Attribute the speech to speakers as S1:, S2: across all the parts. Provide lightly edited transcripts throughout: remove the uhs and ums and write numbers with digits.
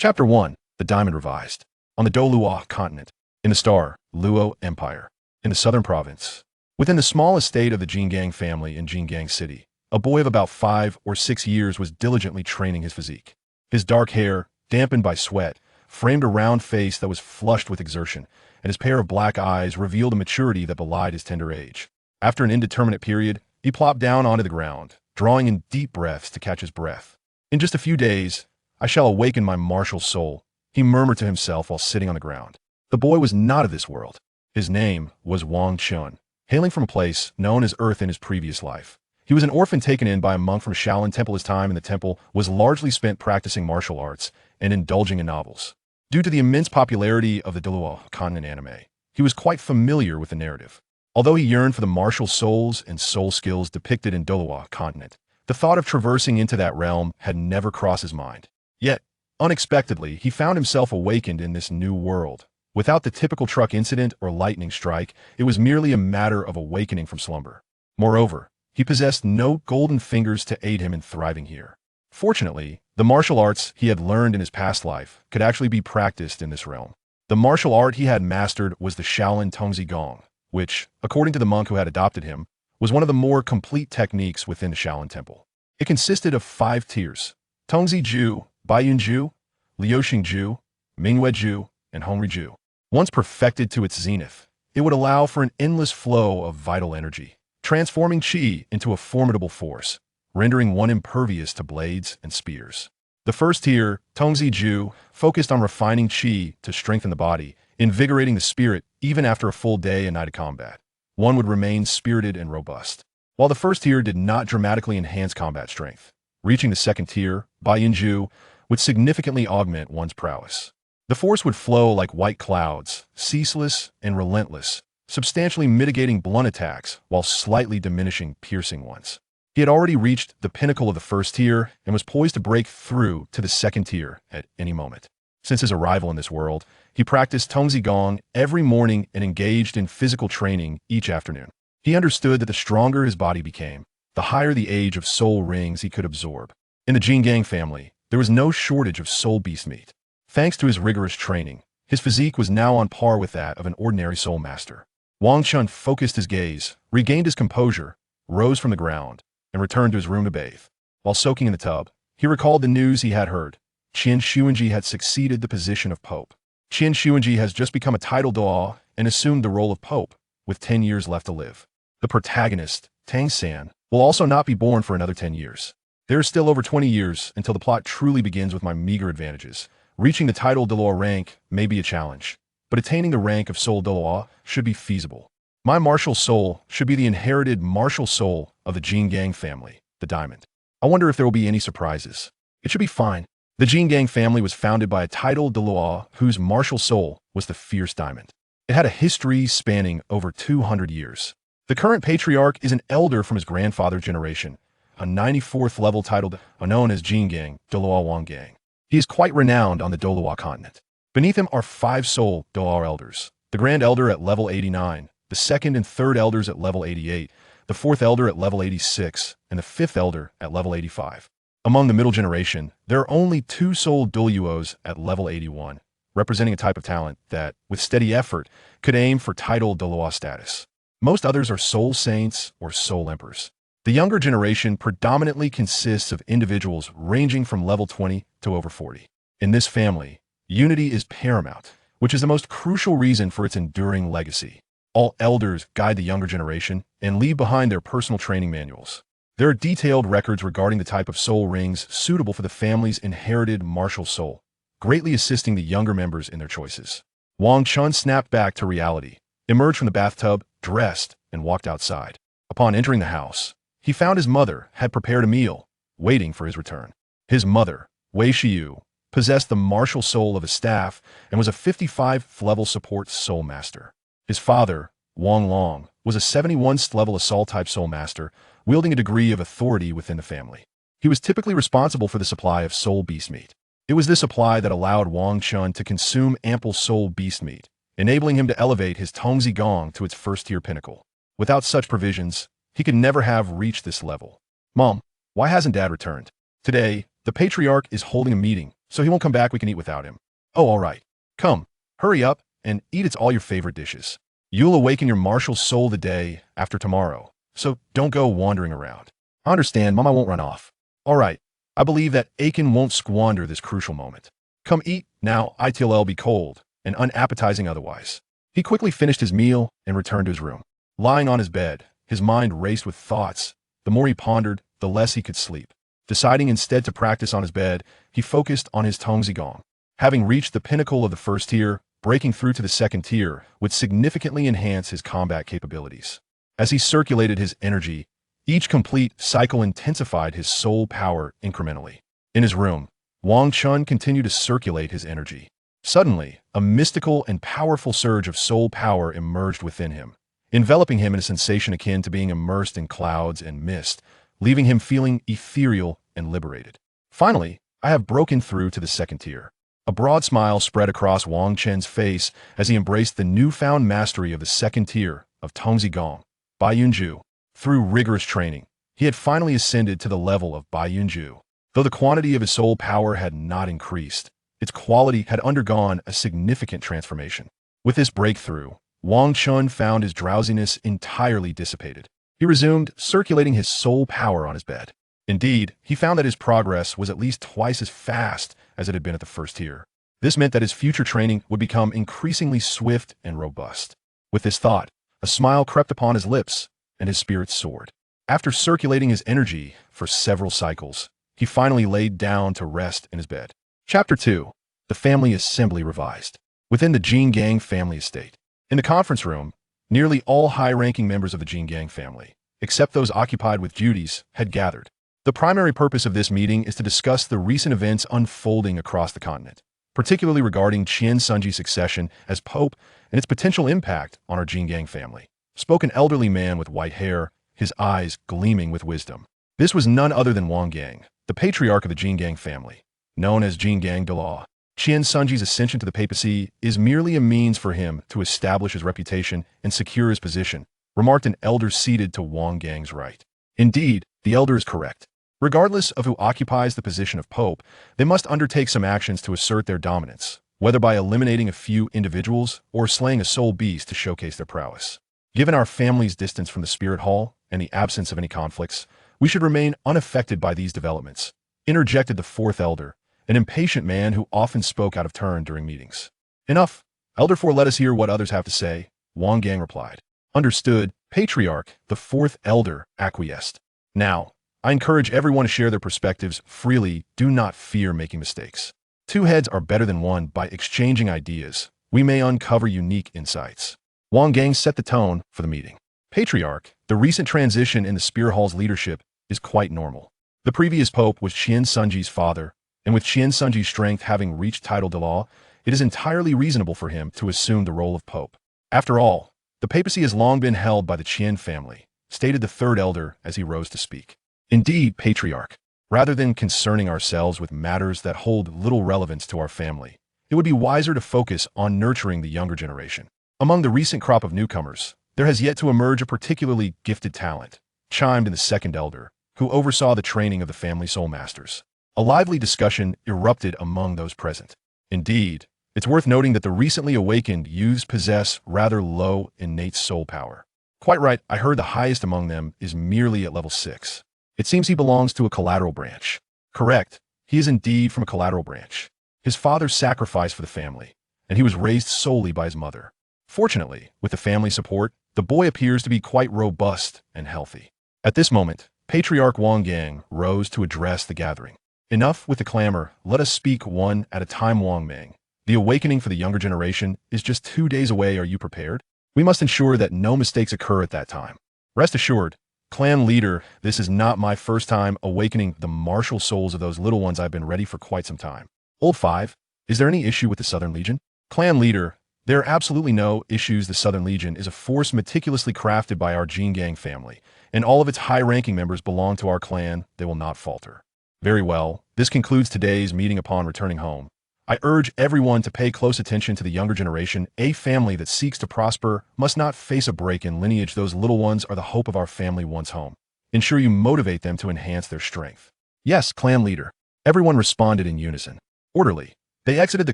S1: Chapter 1. The Diamond Revised. On the Douluo Continent, in the Luo Empire, in the southern province, within the small estate of the Jingang family in Jingang City, a boy of about 5 or 6 years was diligently training his physique. His dark hair, dampened by sweat, framed a round face that was flushed with exertion, and his pair of black eyes revealed a maturity that belied his tender age. After an indeterminate period, he plopped down onto the ground, drawing in deep breaths to catch his breath. In just a few days, I shall awaken my martial soul, he murmured to himself while sitting on the ground. The boy was not of this world. His name was Wang Chun, hailing from a place known as Earth in his previous life. He was an orphan taken in by a monk from Shaolin Temple. His time in the temple was largely spent practicing martial arts and indulging in novels. Due to the immense popularity of the Douluo Continent anime, he was quite familiar with the narrative. Although he yearned for the martial souls and soul skills depicted in Douluo Continent, the thought of traversing into that realm had never crossed his mind. Yet, unexpectedly, he found himself awakened in this new world. Without the typical truck incident or lightning strike, it was merely a matter of awakening from slumber. Moreover, he possessed no golden fingers to aid him in thriving here. Fortunately, the martial arts he had learned in his past life could actually be practiced in this realm. The martial art he had mastered was the Shaolin Gong, which, according to the monk who had adopted him, was one of the more complete techniques within the Shaolin Temple. It consisted of 5 tiers: Tongzi Ju, Baiyun Ju, Liuxing Ju, Mingwei Ju, and Hongri Ju. Once perfected to its zenith, it would allow for an endless flow of vital energy, transforming qi into a formidable force, rendering one impervious to blades and spears. The first tier, Tongzi Ju, focused on refining qi to strengthen the body, invigorating the spirit even after a full day and night of combat. One would remain spirited and robust. While the first tier did not dramatically enhance combat strength, reaching the second tier, Baiyun Ju, would significantly augment one's prowess. The force would flow like white clouds, ceaseless and relentless, substantially mitigating blunt attacks while slightly diminishing piercing ones. He had already reached the pinnacle of the first tier and was poised to break through to the second tier at any moment. Since his arrival in this world, he practiced Tongzi Gong every morning and engaged in physical training each afternoon. He understood that the stronger his body became, the higher the age of soul rings he could absorb. In the Jingang family, there was no shortage of soul beast meat. Thanks to his rigorous training, his physique was now on par with that of an ordinary soul master. Wang Chun focused his gaze, regained his composure, rose from the ground, and returned to his room to bathe. While soaking in the tub, he recalled the news he had heard. Qian Xuanji had succeeded the position of pope. Qian Xuanji has just become a title Doa and assumed the role of pope, with 10 years left to live. The protagonist, Tang San, will also not be born for another 10 years. There is still over 20 years until the plot truly begins with my meager advantages. Reaching the title Douluo rank may be a challenge, but attaining the rank of Soul Douluo should be feasible. My martial soul should be the inherited martial soul of the Jingang family, the Diamond. I wonder if there will be any surprises. It should be fine. The Jingang family was founded by a title Douluo whose martial soul was the Fierce Diamond. It had a history spanning over 200 years. The current patriarch is an elder from his grandfather's generation, a 94th level titled known as Jingang Douluo Wangang. He is quite renowned on the Douluo Continent. Beneath him are 5 soul Douluo elders, the Grand Elder at level 89, the second and third elders at level 88, the fourth elder at level 86, and the fifth elder at level 85. Among the middle generation, there are only 2 soul Douluos at level 81, representing a type of talent that, with steady effort, could aim for title Douluo status. Most others are soul saints or soul emperors. The younger generation predominantly consists of individuals ranging from level 20 to over 40. In this family, unity is paramount, which is the most crucial reason for its enduring legacy. All elders guide the younger generation and leave behind their personal training manuals. There are detailed records regarding the type of soul rings suitable for the family's inherited martial soul, greatly assisting the younger members in their choices. Wang Chun snapped back to reality, emerged from the bathtub, dressed, and walked outside. Upon entering the house, he found his mother had prepared a meal, waiting for his return. His mother, Wei Shiyu, possessed the martial soul of a staff and was a 55th level support soul master. His father, Wang Long, was a 71st level assault type soul master, wielding a degree of authority within the family. He was typically responsible for the supply of soul beast meat. It was this supply that allowed Wang Chun to consume ample soul beast meat, enabling him to elevate his Tongzi Gong to its first tier pinnacle. Without such provisions, he could never have reached this level. Mom, why hasn't Dad returned? Today, the patriarch is holding a meeting, so he won't come back. We can eat without him. Oh, all right. Come, hurry up and eat. It's all your favorite dishes. You'll awaken your martial soul the day after tomorrow, so don't go wandering around. I understand, Mama won't run off. All right, I believe that Aiken won't squander this crucial moment. Come eat now, it'll be cold and unappetizing otherwise. He quickly finished his meal and returned to his room. Lying on his bed, his mind raced with thoughts. The more he pondered, the less he could sleep. Deciding instead to practice on his bed, he focused on his Tongzigong. Having reached the pinnacle of the first tier, breaking through to the second tier would significantly enhance his combat capabilities. As he circulated his energy, each complete cycle intensified his soul power incrementally. In his room, Wang Chun continued to circulate his energy. Suddenly, a mystical and powerful surge of soul power emerged within him, enveloping him in a sensation akin to being immersed in clouds and mist, leaving him feeling ethereal and liberated. Finally, I have broken through to the second tier. A broad smile spread across Wang Chen's face as he embraced the newfound mastery of the second tier of Tongzigong, Baiyunju. Through rigorous training, he had finally ascended to the level of Baiyunju. Though the quantity of his soul power had not increased, its quality had undergone a significant transformation. With this breakthrough, Wang Chun found his drowsiness entirely dissipated. He resumed circulating his soul power on his bed. Indeed, he found that his progress was at least twice as fast as it had been at the first tier. This meant that his future training would become increasingly swift and robust. With this thought, a smile crept upon his lips, and his spirits soared. After circulating his energy for several cycles, he finally laid down to rest in his bed. Chapter 2. The Family Assembly Revised. Within the Jingang family estate. In the conference room, nearly all high-ranking members of the Jingang family, except those occupied with duties, had gathered. The primary purpose of this meeting is to discuss the recent events unfolding across the continent, particularly regarding Qian Sunji's succession as Pope and its potential impact on our Jingang family. Spoke an elderly man with white hair, his eyes gleaming with wisdom. This was none other than Wang Gang, the patriarch of the Jingang family, known as Jingang Douluo. Qian Sunji's ascension to the papacy is merely a means for him to establish his reputation and secure his position, remarked an elder seated to Wang Gang's right. Indeed, the elder is correct. Regardless of who occupies the position of Pope, they must undertake some actions to assert their dominance, whether by eliminating a few individuals or slaying a soul beast to showcase their prowess. Given our family's distance from the Spirit Hall and the absence of any conflicts, we should remain unaffected by these developments, interjected the fourth elder, an impatient man who often spoke out of turn during meetings. Enough, Elder 4, let us hear what others have to say, Wang Gang replied. Understood, Patriarch, the fourth elder, acquiesced. Now, I encourage everyone to share their perspectives freely. Do not fear making mistakes. Two heads are better than one. By exchanging ideas, we may uncover unique insights. Wang Gang set the tone for the meeting. Patriarch, the recent transition in the Spirit Hall's leadership is quite normal. The previous pope was Qian Sunji's father, and with Qian Sunji's strength having reached title de law, it is entirely reasonable for him to assume the role of pope. After all, the papacy has long been held by the Qian family, stated the third elder as he rose to speak. Indeed, Patriarch, rather than concerning ourselves with matters that hold little relevance to our family, it would be wiser to focus on nurturing the younger generation. Among the recent crop of newcomers, there has yet to emerge a particularly gifted talent, chimed in the second elder, who oversaw the training of the family soul masters. A lively discussion erupted among those present. Indeed, it's worth noting that the recently awakened youths possess rather low innate soul power. Quite right, I heard the highest among them is merely at level 6. It seems he belongs to a collateral branch. Correct, he is indeed from a collateral branch. His father sacrificed for the family, and he was raised solely by his mother. Fortunately, with the family support, the boy appears to be quite robust and healthy. At this moment, Patriarch Wang Gang rose to address the gathering. Enough with the clamor, let us speak one at a time. Wang Mang. The awakening for the younger generation is just 2 days away. Are you prepared? We must ensure that no mistakes occur at that time. Rest assured, clan leader, this is not my first time awakening the martial souls of those little ones. I've been ready for quite some time. Old 5, is there any issue with the Southern Legion? Clan leader, there are absolutely no issues. The Southern Legion is a force meticulously crafted by our Jingang family, and all of its high-ranking members belong to our clan. They will not falter. Very well, this concludes today's meeting. Upon returning home, I urge everyone to pay close attention to the younger generation. A family that seeks to prosper must not face a break in lineage. Those little ones are the hope of our family once home. Ensure you motivate them to enhance their strength. Yes, clan leader. Everyone responded in unison. Orderly, they exited the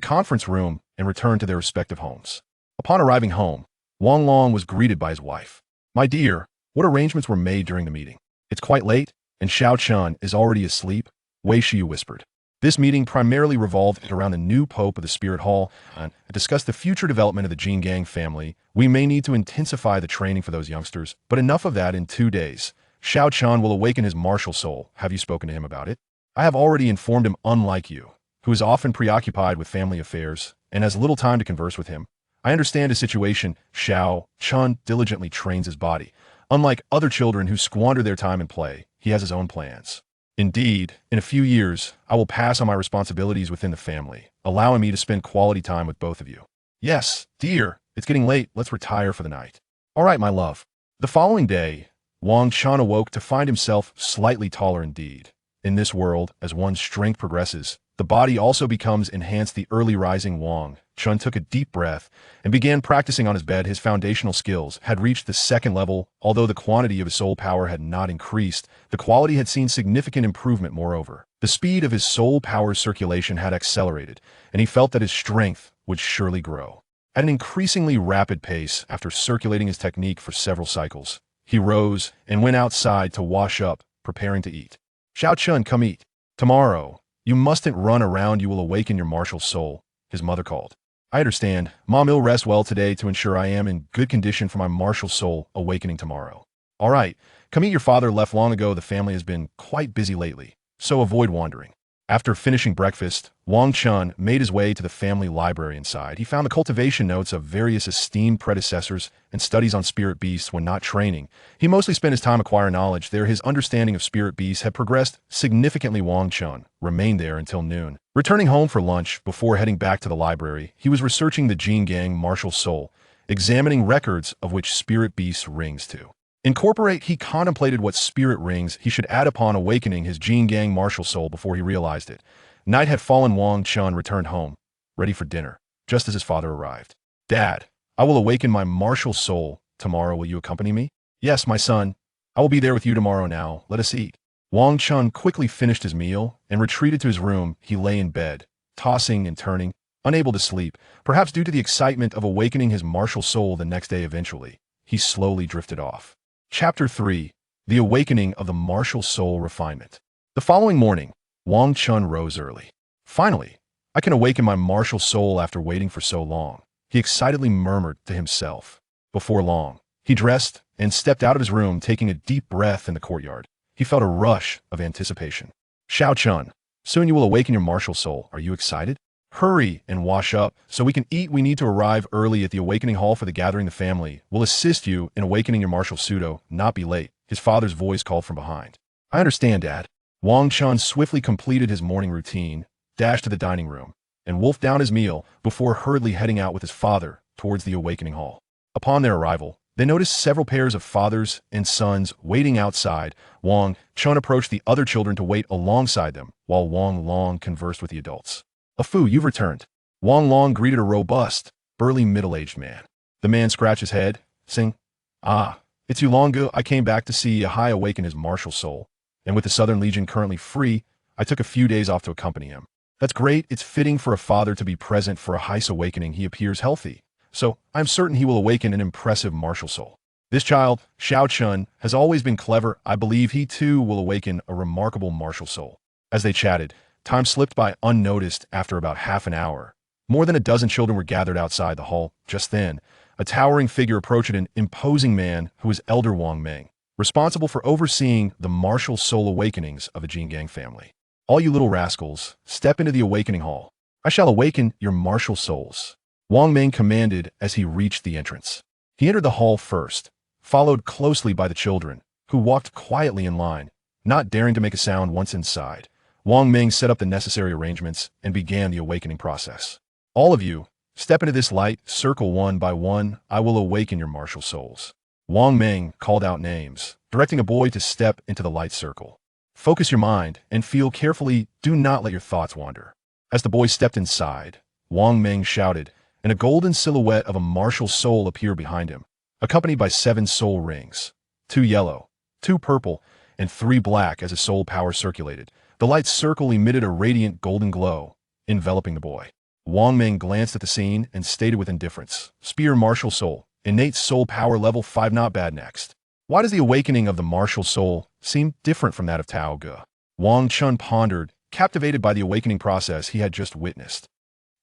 S1: conference room and returned to their respective homes. Upon arriving home, Wang Long was greeted by his wife. "My dear, what arrangements were made during the meeting? It's quite late, and Xiao Chun is already asleep," Wei Shiyu whispered. This meeting primarily revolved around the new pope of the Spirit Hall and discussed the future development of the Jingang family. "We may need to intensify the training for those youngsters, but enough of that. In 2 days. Xiao Chun will awaken his martial soul. Have you spoken to him about it?" "I have already informed him. Unlike you, who is often preoccupied with family affairs and has little time to converse with him, I understand his situation. Xiao Chun diligently trains his body. Unlike other children who squander their time in play, he has his own plans. Indeed, in a few years, I will pass on my responsibilities within the family, allowing me to spend quality time with both of you." "Yes, dear, it's getting late. Let's retire for the night." "All right, my love." The following day, Wang Chun awoke to find himself slightly taller indeed. In this world, as one's strength progresses, the body also becomes enhanced. The early rising Wang Chun took a deep breath and began practicing on his bed. His foundational skills had reached the 2nd level. Although the quantity of his soul power had not increased, the quality had seen significant improvement. Moreover, the speed of his soul power circulation had accelerated, and he felt that his strength would surely grow. At an increasingly rapid pace, after circulating his technique for several cycles, he rose and went outside to wash up, preparing to eat. "Xiao Chun, come eat. Tomorrow, you mustn't run around. You will awaken your martial soul," his mother called. "I understand. Mom, will rest well today to ensure I am in good condition for my martial soul awakening tomorrow." "All right, come eat." Your father left long ago. The family has been quite busy lately, so avoid wandering. After finishing breakfast, Wang Chun made his way to the family library. Inside, he found the cultivation notes of various esteemed predecessors and studies on spirit beasts. When not training, he mostly spent his time acquiring knowledge there. His understanding of spirit beasts had progressed significantly. Wang Chun remained there until noon. Returning home for lunch, before heading back to the library, he was researching the Jingang martial soul, examining records of which spirit beasts rings to incorporate. He contemplated what spirit rings he should add upon awakening his Jingang martial soul. Before he realized it, night had fallen. Wang Chun returned home, ready for dinner, just as his father arrived. "Dad, I will awaken my martial soul tomorrow. Will you accompany me?" "Yes, my son. I will be there with you tomorrow. Now, let us eat." Wang Chun quickly finished his meal and retreated to his room. He lay in bed, tossing and turning, unable to sleep, perhaps due to the excitement of awakening his martial soul the next day. Eventually, he slowly drifted off. Chapter 3. The Awakening of the Martial Soul Refinement. The following morning, Wang Chun rose early. "Finally, I can awaken my martial soul after waiting for so long," he excitedly murmured to himself. Before long, he dressed and stepped out of his room. Taking a deep breath in the courtyard, he felt a rush of anticipation. "Xiao Chun, soon you will awaken your martial soul. Are you excited? Hurry and wash up so we can eat. We need to arrive early at the awakening hall for the gathering. The family will assist you in awakening your martial pseudo. Not be late," his father's voice called from behind. "I understand, Dad." Wang Chun swiftly completed his morning routine, dashed to the dining room, and wolfed down his meal before hurriedly heading out with his father towards the awakening hall. Upon their arrival, they noticed several pairs of fathers and sons waiting outside. Wang Chun approached the other children to wait alongside them, while Wang Long conversed with the adults. "A Fu, you've returned." Wang Long greeted a robust, burly middle-aged man. The man scratched his head, saying, "Ah, it's you. Long ago I came back to see Ahai awaken his martial soul, and with the Southern Legion currently free, I took a few days off to accompany him." "That's great. It's fitting for a father to be present for Ahai's awakening. He appears healthy, so I'm certain he will awaken an impressive martial soul. This child, Xiao Chun, has always been clever. I believe he too will awaken a remarkable martial soul." As they chatted, time slipped by unnoticed. After about half an hour, more than a dozen children were gathered outside the hall. Just then, a towering figure approached, an imposing man who was Elder Wang Meng, responsible for overseeing the martial soul awakenings of the Jingang family. "All you little rascals, step into the awakening hall. I shall awaken your martial souls," Wang Meng commanded as he reached the entrance. He entered the hall first, followed closely by the children, who walked quietly in line, not daring to make a sound. Once inside, Wang Meng set up the necessary arrangements and began the awakening process. "All of you, step into this light circle one by one. I will awaken your martial souls." Wang Meng called out names, directing a boy to step into the light circle. "Focus your mind and feel carefully. Do not let your thoughts wander." As the boy stepped inside, Wang Meng shouted, and a golden silhouette of a martial soul appeared behind him, accompanied by 7 soul rings, 2 yellow, 2 purple, and 3 black. As his soul power circulated, the light circle emitted a radiant golden glow, enveloping the boy. Wang Ming glanced at the scene and stated with indifference, Spear martial soul, innate soul power level 5, not bad. Next. Why does the awakening of the martial soul seem different from that of Tao Ge? Wang Chun pondered, captivated by the awakening process he had just witnessed.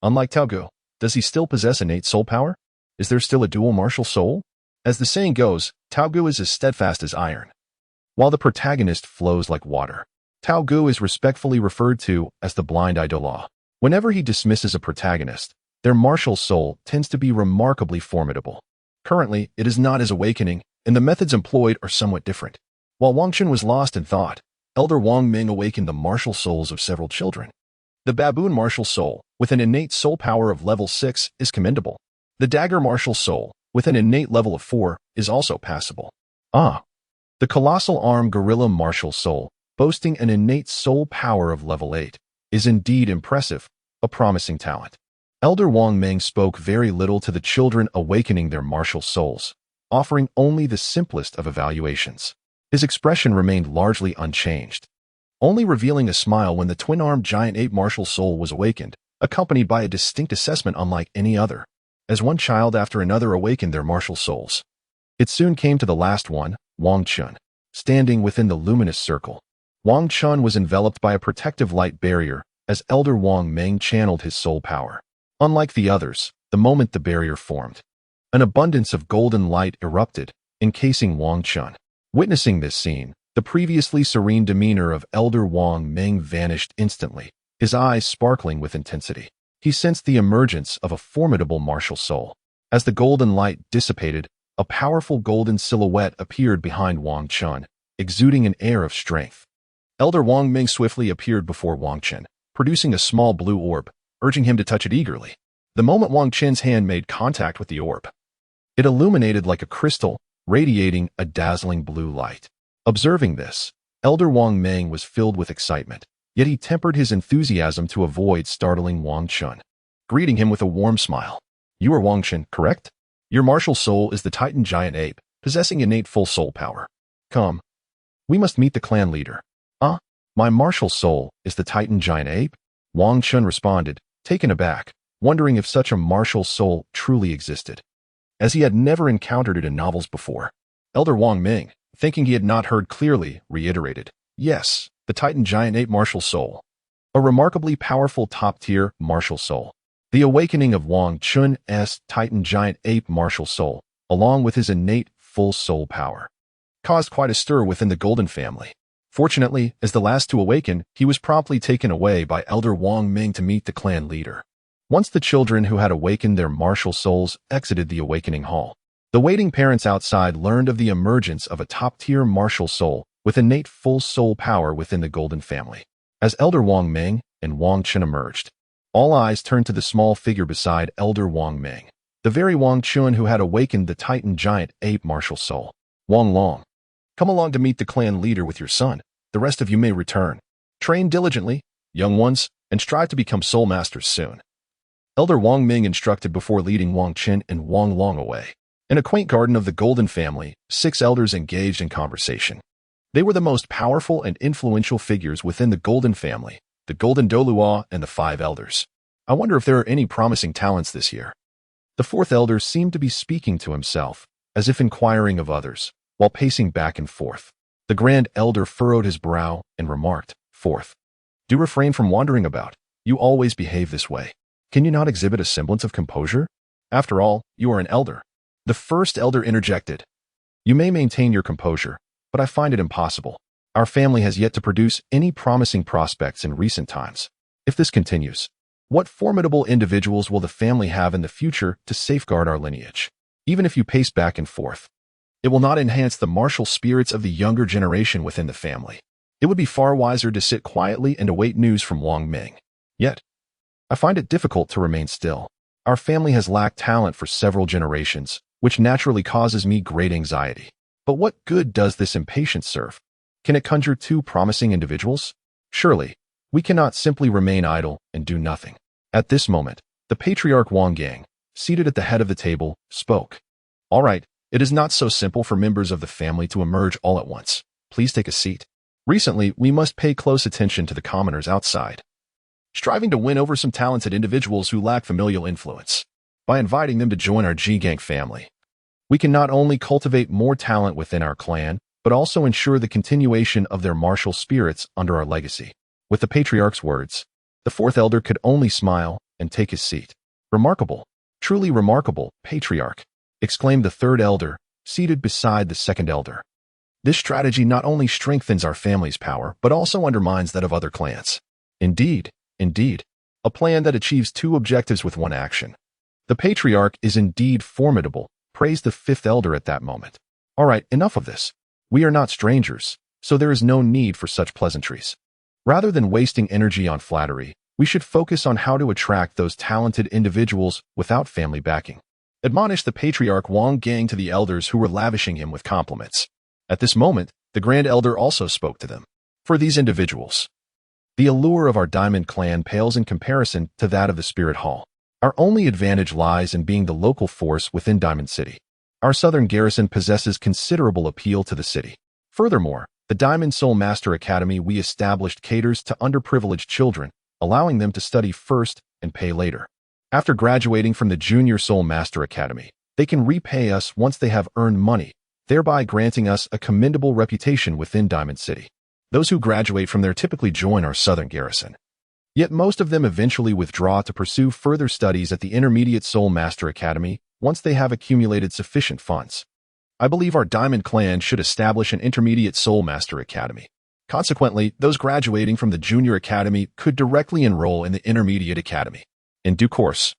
S1: Unlike Tao Ge, does he still possess innate soul power? Is there still a dual martial soul? As the saying goes, Tao Ge is as steadfast as iron, while the protagonist flows like water. Tao Ge is respectfully referred to as the blind idol. Whenever he dismisses a protagonist, their martial soul tends to be remarkably formidable. Currently, it is not his awakening, and the methods employed are somewhat different. While Wang Chun was lost in thought, Elder Wang Ming awakened the martial souls of several children. The baboon martial soul, with an innate soul power of level 6, is commendable. The dagger martial soul, with an innate level of 4, is also passable. The colossal arm gorilla martial soul, boasting an innate soul power of level 8, is indeed impressive, a promising talent. Elder Wang Ming spoke very little to the children awakening their martial souls, offering only the simplest of evaluations. His expression remained largely unchanged, only revealing a smile when the twin-armed giant ape martial soul was awakened, accompanied by a distinct assessment unlike any other, as one child after another awakened their martial souls. It soon came to the last one, Wang Chun, standing within the luminous circle. Wang Chun was enveloped by a protective light barrier as Elder Wang Ming channeled his soul power. Unlike the others, the moment the barrier formed, an abundance of golden light erupted, encasing Wang Chun. Witnessing this scene, the previously serene demeanor of Elder Wang Ming vanished instantly, his eyes sparkling with intensity. He sensed the emergence of a formidable martial soul. As the golden light dissipated, a powerful golden silhouette appeared behind Wang Chun, exuding an air of strength. Elder Wang Ming swiftly appeared before Wang Chun, producing a small blue orb, urging him to touch it eagerly. The moment Wang Chun's hand made contact with the orb, it illuminated like a crystal, radiating a dazzling blue light. Observing this, Elder Wang Ming was filled with excitement, yet he tempered his enthusiasm to avoid startling Wang Chun, greeting him with a warm smile. You are Wang Chun, correct? Your martial soul is the Titan giant ape, possessing innate full soul power. Come. We must meet the clan leader. My martial soul is the Titan giant ape? Wang Chun responded, taken aback, wondering if such a martial soul truly existed, as he had never encountered it in novels before. Elder Wang Ming, thinking he had not heard clearly, reiterated, yes, the Titan giant ape martial soul. A remarkably powerful top-tier martial soul. The awakening of Wang Chun's Titan giant ape martial soul, along with his innate full soul power, caused quite a stir within the Golden family. Fortunately, as the last to awaken, he was promptly taken away by Elder Wang Ming to meet the clan leader. Once the children who had awakened their martial souls exited the awakening hall, the waiting parents outside learned of the emergence of a top-tier martial soul with innate full soul power within the Golden family. As Elder Wang Ming and Wang Chun emerged, all eyes turned to the small figure beside Elder Wang Ming, the very Wang Chun who had awakened the Titan giant ape martial soul. Wang Long, come along to meet the clan leader with your son. The rest of you may return. Train diligently, young ones, and strive to become soul masters soon. Elder Wang Ming instructed before leading Wang Chun and Wang Long away. In a quaint garden of the Golden family, 6 elders engaged in conversation. They were the most powerful and influential figures within the Golden family, the Golden Douluo and the 5 elders. I wonder if there are any promising talents this year. The 4th elder seemed to be speaking to himself, as if inquiring of others, while pacing back and forth. The Grand Elder furrowed his brow and remarked, 4th, do refrain from wandering about. You always behave this way. Can you not exhibit a semblance of composure? After all, you are an elder. The 1st elder interjected. You may maintain your composure, but I find it impossible. Our family has yet to produce any promising prospects in recent times. If this continues, what formidable individuals will the family have in the future to safeguard our lineage? Even if you pace back and forth, it will not enhance the martial spirits of the younger generation within the family. It would be far wiser to sit quietly and await news from Wang Ming. Yet, I find it difficult to remain still. Our family has lacked talent for several generations, which naturally causes me great anxiety. But what good does this impatience serve? Can it conjure 2 promising individuals? Surely, we cannot simply remain idle and do nothing. At this moment, the patriarch Wang Gang, seated at the head of the table, spoke. All right, it is not so simple for members of the family to emerge all at once. Please take a seat. Recently, we must pay close attention to the commoners outside. striving to win over some talented individuals who lack familial influence. By inviting them to join our Jingang family, we can not only cultivate more talent within our clan, but also ensure the continuation of their martial spirits under our legacy. With the patriarch's words, the fourth elder could only smile and take his seat. Remarkable, truly remarkable, patriarch, exclaimed the third elder, seated beside the second elder. This strategy not only strengthens our family's power, but also undermines that of other clans. Indeed, a plan that achieves two objectives with one action. The patriarch is indeed formidable, praised the fifth elder at that moment. All right, enough of this. We are not strangers, so there is no need for such pleasantries. Rather than wasting energy on flattery, we should focus on how to attract those talented individuals without family backing. Admonished the patriarch Wang Gang to the elders who were lavishing him with compliments. At this moment, the grand elder also spoke to them. For these individuals, the allure of our diamond clan pales in comparison to that of the spirit hall. Our only advantage lies in being the local force within Diamond City. Our southern garrison possesses considerable appeal to the city. Furthermore, the Diamond Soul Master Academy we established caters to underprivileged children, allowing them to study first and pay later. After graduating from the Junior Soul Master Academy, they can repay us once they have earned money, thereby granting us a commendable reputation within Diamond City. Those who graduate from there typically join our southern garrison. Yet most of them eventually withdraw to pursue further studies at the Intermediate Soul Master Academy once they have accumulated sufficient funds. I believe our Diamond Clan should establish an Intermediate Soul Master Academy. Consequently, those graduating from the Junior Academy could directly enroll in the Intermediate Academy. In due course,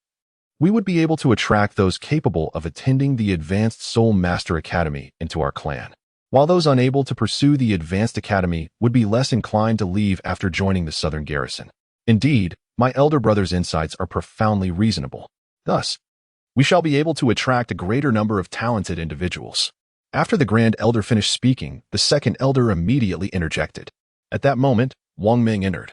S1: we would be able to attract those capable of attending the Advanced Soul Master Academy into our clan, while those unable to pursue the Advanced Academy would be less inclined to leave after joining the Southern Garrison. Indeed, my elder brother's insights are profoundly reasonable. Thus, we shall be able to attract a greater number of talented individuals. After the Grand Elder finished speaking, the second elder immediately interjected. At that moment, Wang Ming entered,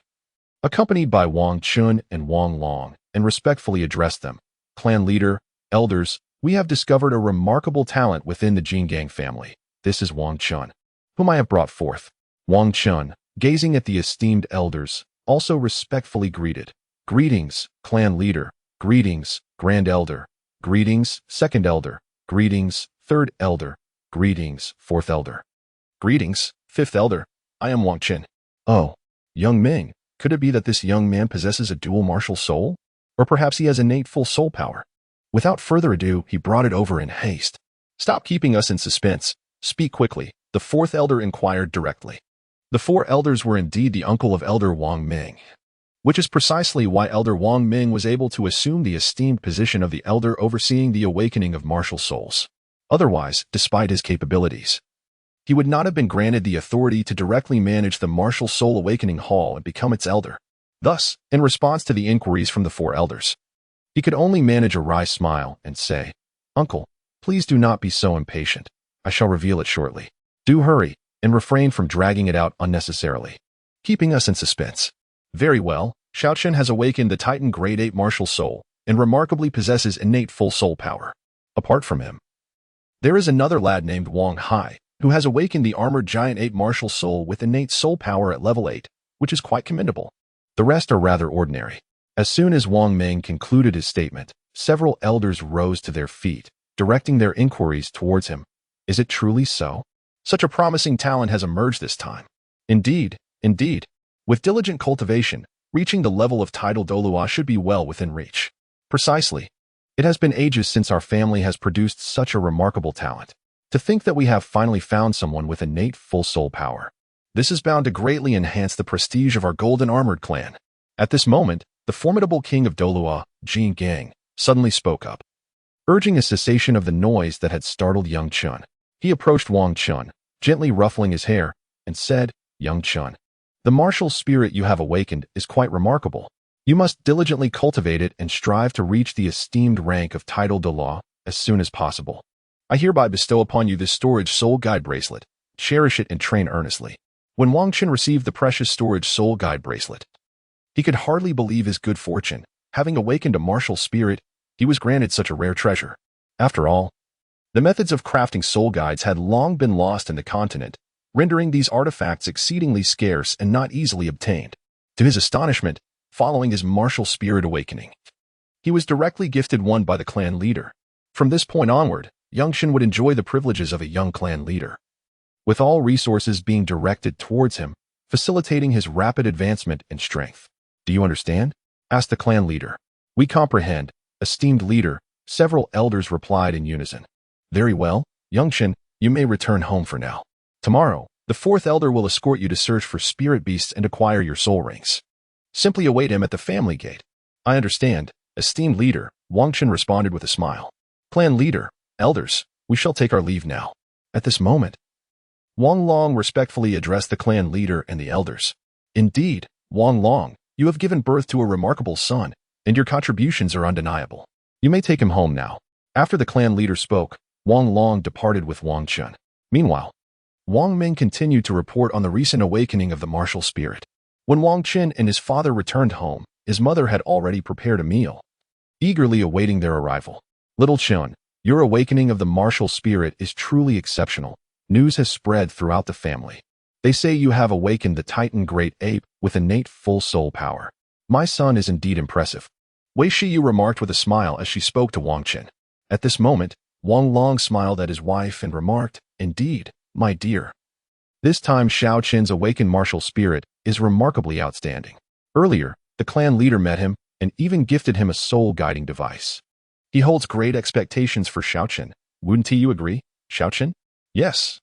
S1: accompanied by Wang Chun and Wang Long, and respectfully addressed them. Clan leader, elders, we have discovered a remarkable talent within the Jingang family. This is Wang Chun, whom I have brought forth. Wang Chun, gazing at the esteemed elders, also respectfully greeted. Greetings, clan leader. Greetings, grand elder. Greetings, second elder. Greetings, third elder. Greetings, fourth elder. Greetings, fifth elder. I am Wang Chun. Oh, young Ming, could it be that this young man possesses a dual martial soul? Or perhaps he has innate full soul power? Without further ado, he brought it over in haste. Stop keeping us in suspense. Speak quickly, the fourth elder inquired directly. The four elders were indeed the uncle of Elder Wang Ming, which is precisely why Elder Wang Ming was able to assume the esteemed position of the elder overseeing the awakening of martial souls. Otherwise, despite his capabilities, he would not have been granted the authority to directly manage the Martial Soul Awakening Hall and become its elder. Thus, in response to the inquiries from the four elders, he could only manage a wry smile and say, Uncle, please do not be so impatient. I shall reveal it shortly. Do hurry, and refrain from dragging it out unnecessarily, keeping us in suspense. Very well, Xiaochen has awakened the Titan Grade 8 Martial Soul, and remarkably possesses innate full soul power. Apart from him, there is another lad named Wang Hai, who has awakened the Armored Giant 8 Martial Soul with innate soul power at level 8, which is quite commendable. The rest are rather ordinary. As soon as Wang Ming concluded his statement, several elders rose to their feet, directing their inquiries towards him. Is it truly so? Such a promising talent has emerged this time. Indeed. With diligent cultivation, reaching the level of title Douluo should be well within reach. Precisely. It has been ages since our family has produced such a remarkable talent. To think that we have finally found someone with innate full soul power. This is bound to greatly enhance the prestige of our golden armored clan. At this moment, the formidable king of Douluo, Jingang, suddenly spoke up, urging a cessation of the noise that had startled young Chun. He approached Wang Chun, gently ruffling his hair, and said, Young Chun, the martial spirit you have awakened is quite remarkable. You must diligently cultivate it and strive to reach the esteemed rank of title Douluo as soon as possible. I hereby bestow upon you this storage soul guide bracelet. Cherish it and train earnestly. When Wang Chun received the precious storage soul guide bracelet, he could hardly believe his good fortune. Having awakened a martial spirit, he was granted such a rare treasure. After all, the methods of crafting soul guides had long been lost in the continent, rendering these artifacts exceedingly scarce and not easily obtained. To his astonishment, following his martial spirit awakening. He was directly gifted one by the clan leader. From this point onward, Yangshan would enjoy the privileges of a young clan leader, with all resources being directed towards him, facilitating his rapid advancement in strength. "Do you understand?" asked the clan leader. "We comprehend, esteemed leader," several elders replied in unison. "Very well, Yangshan, you may return home for now. Tomorrow, the fourth elder will escort you to search for spirit beasts and acquire your soul rings. Simply await him at the family gate." "I understand, esteemed leader," Yangshan responded with a smile. "Clan leader, elders, we shall take our leave now." At this moment, Wang Long respectfully addressed the clan leader and the elders. "Indeed, Wang Long, you have given birth to a remarkable son, and your contributions are undeniable. You may take him home now." After the clan leader spoke, Wang Long departed with Wang Chun. Meanwhile, Wang Ming continued to report on the recent awakening of the martial spirit. When Wang Qin and his father returned home, his mother had already prepared a meal, eagerly awaiting their arrival. "Little Chun, your awakening of the martial spirit is truly exceptional. News has spread throughout the family. They say you have awakened the Titan Great Ape with innate full soul power. My son is indeed impressive," Wei Shiyu remarked with a smile as she spoke to Wang Qin. At this moment, Wang Long smiled at his wife and remarked, "Indeed, my dear. This time Xiao Qin's awakened martial spirit is remarkably outstanding. Earlier, the clan leader met him and even gifted him a soul-guiding device. He holds great expectations for Xiao Qin. Wouldn't you agree, Xiao Qin?" Yes,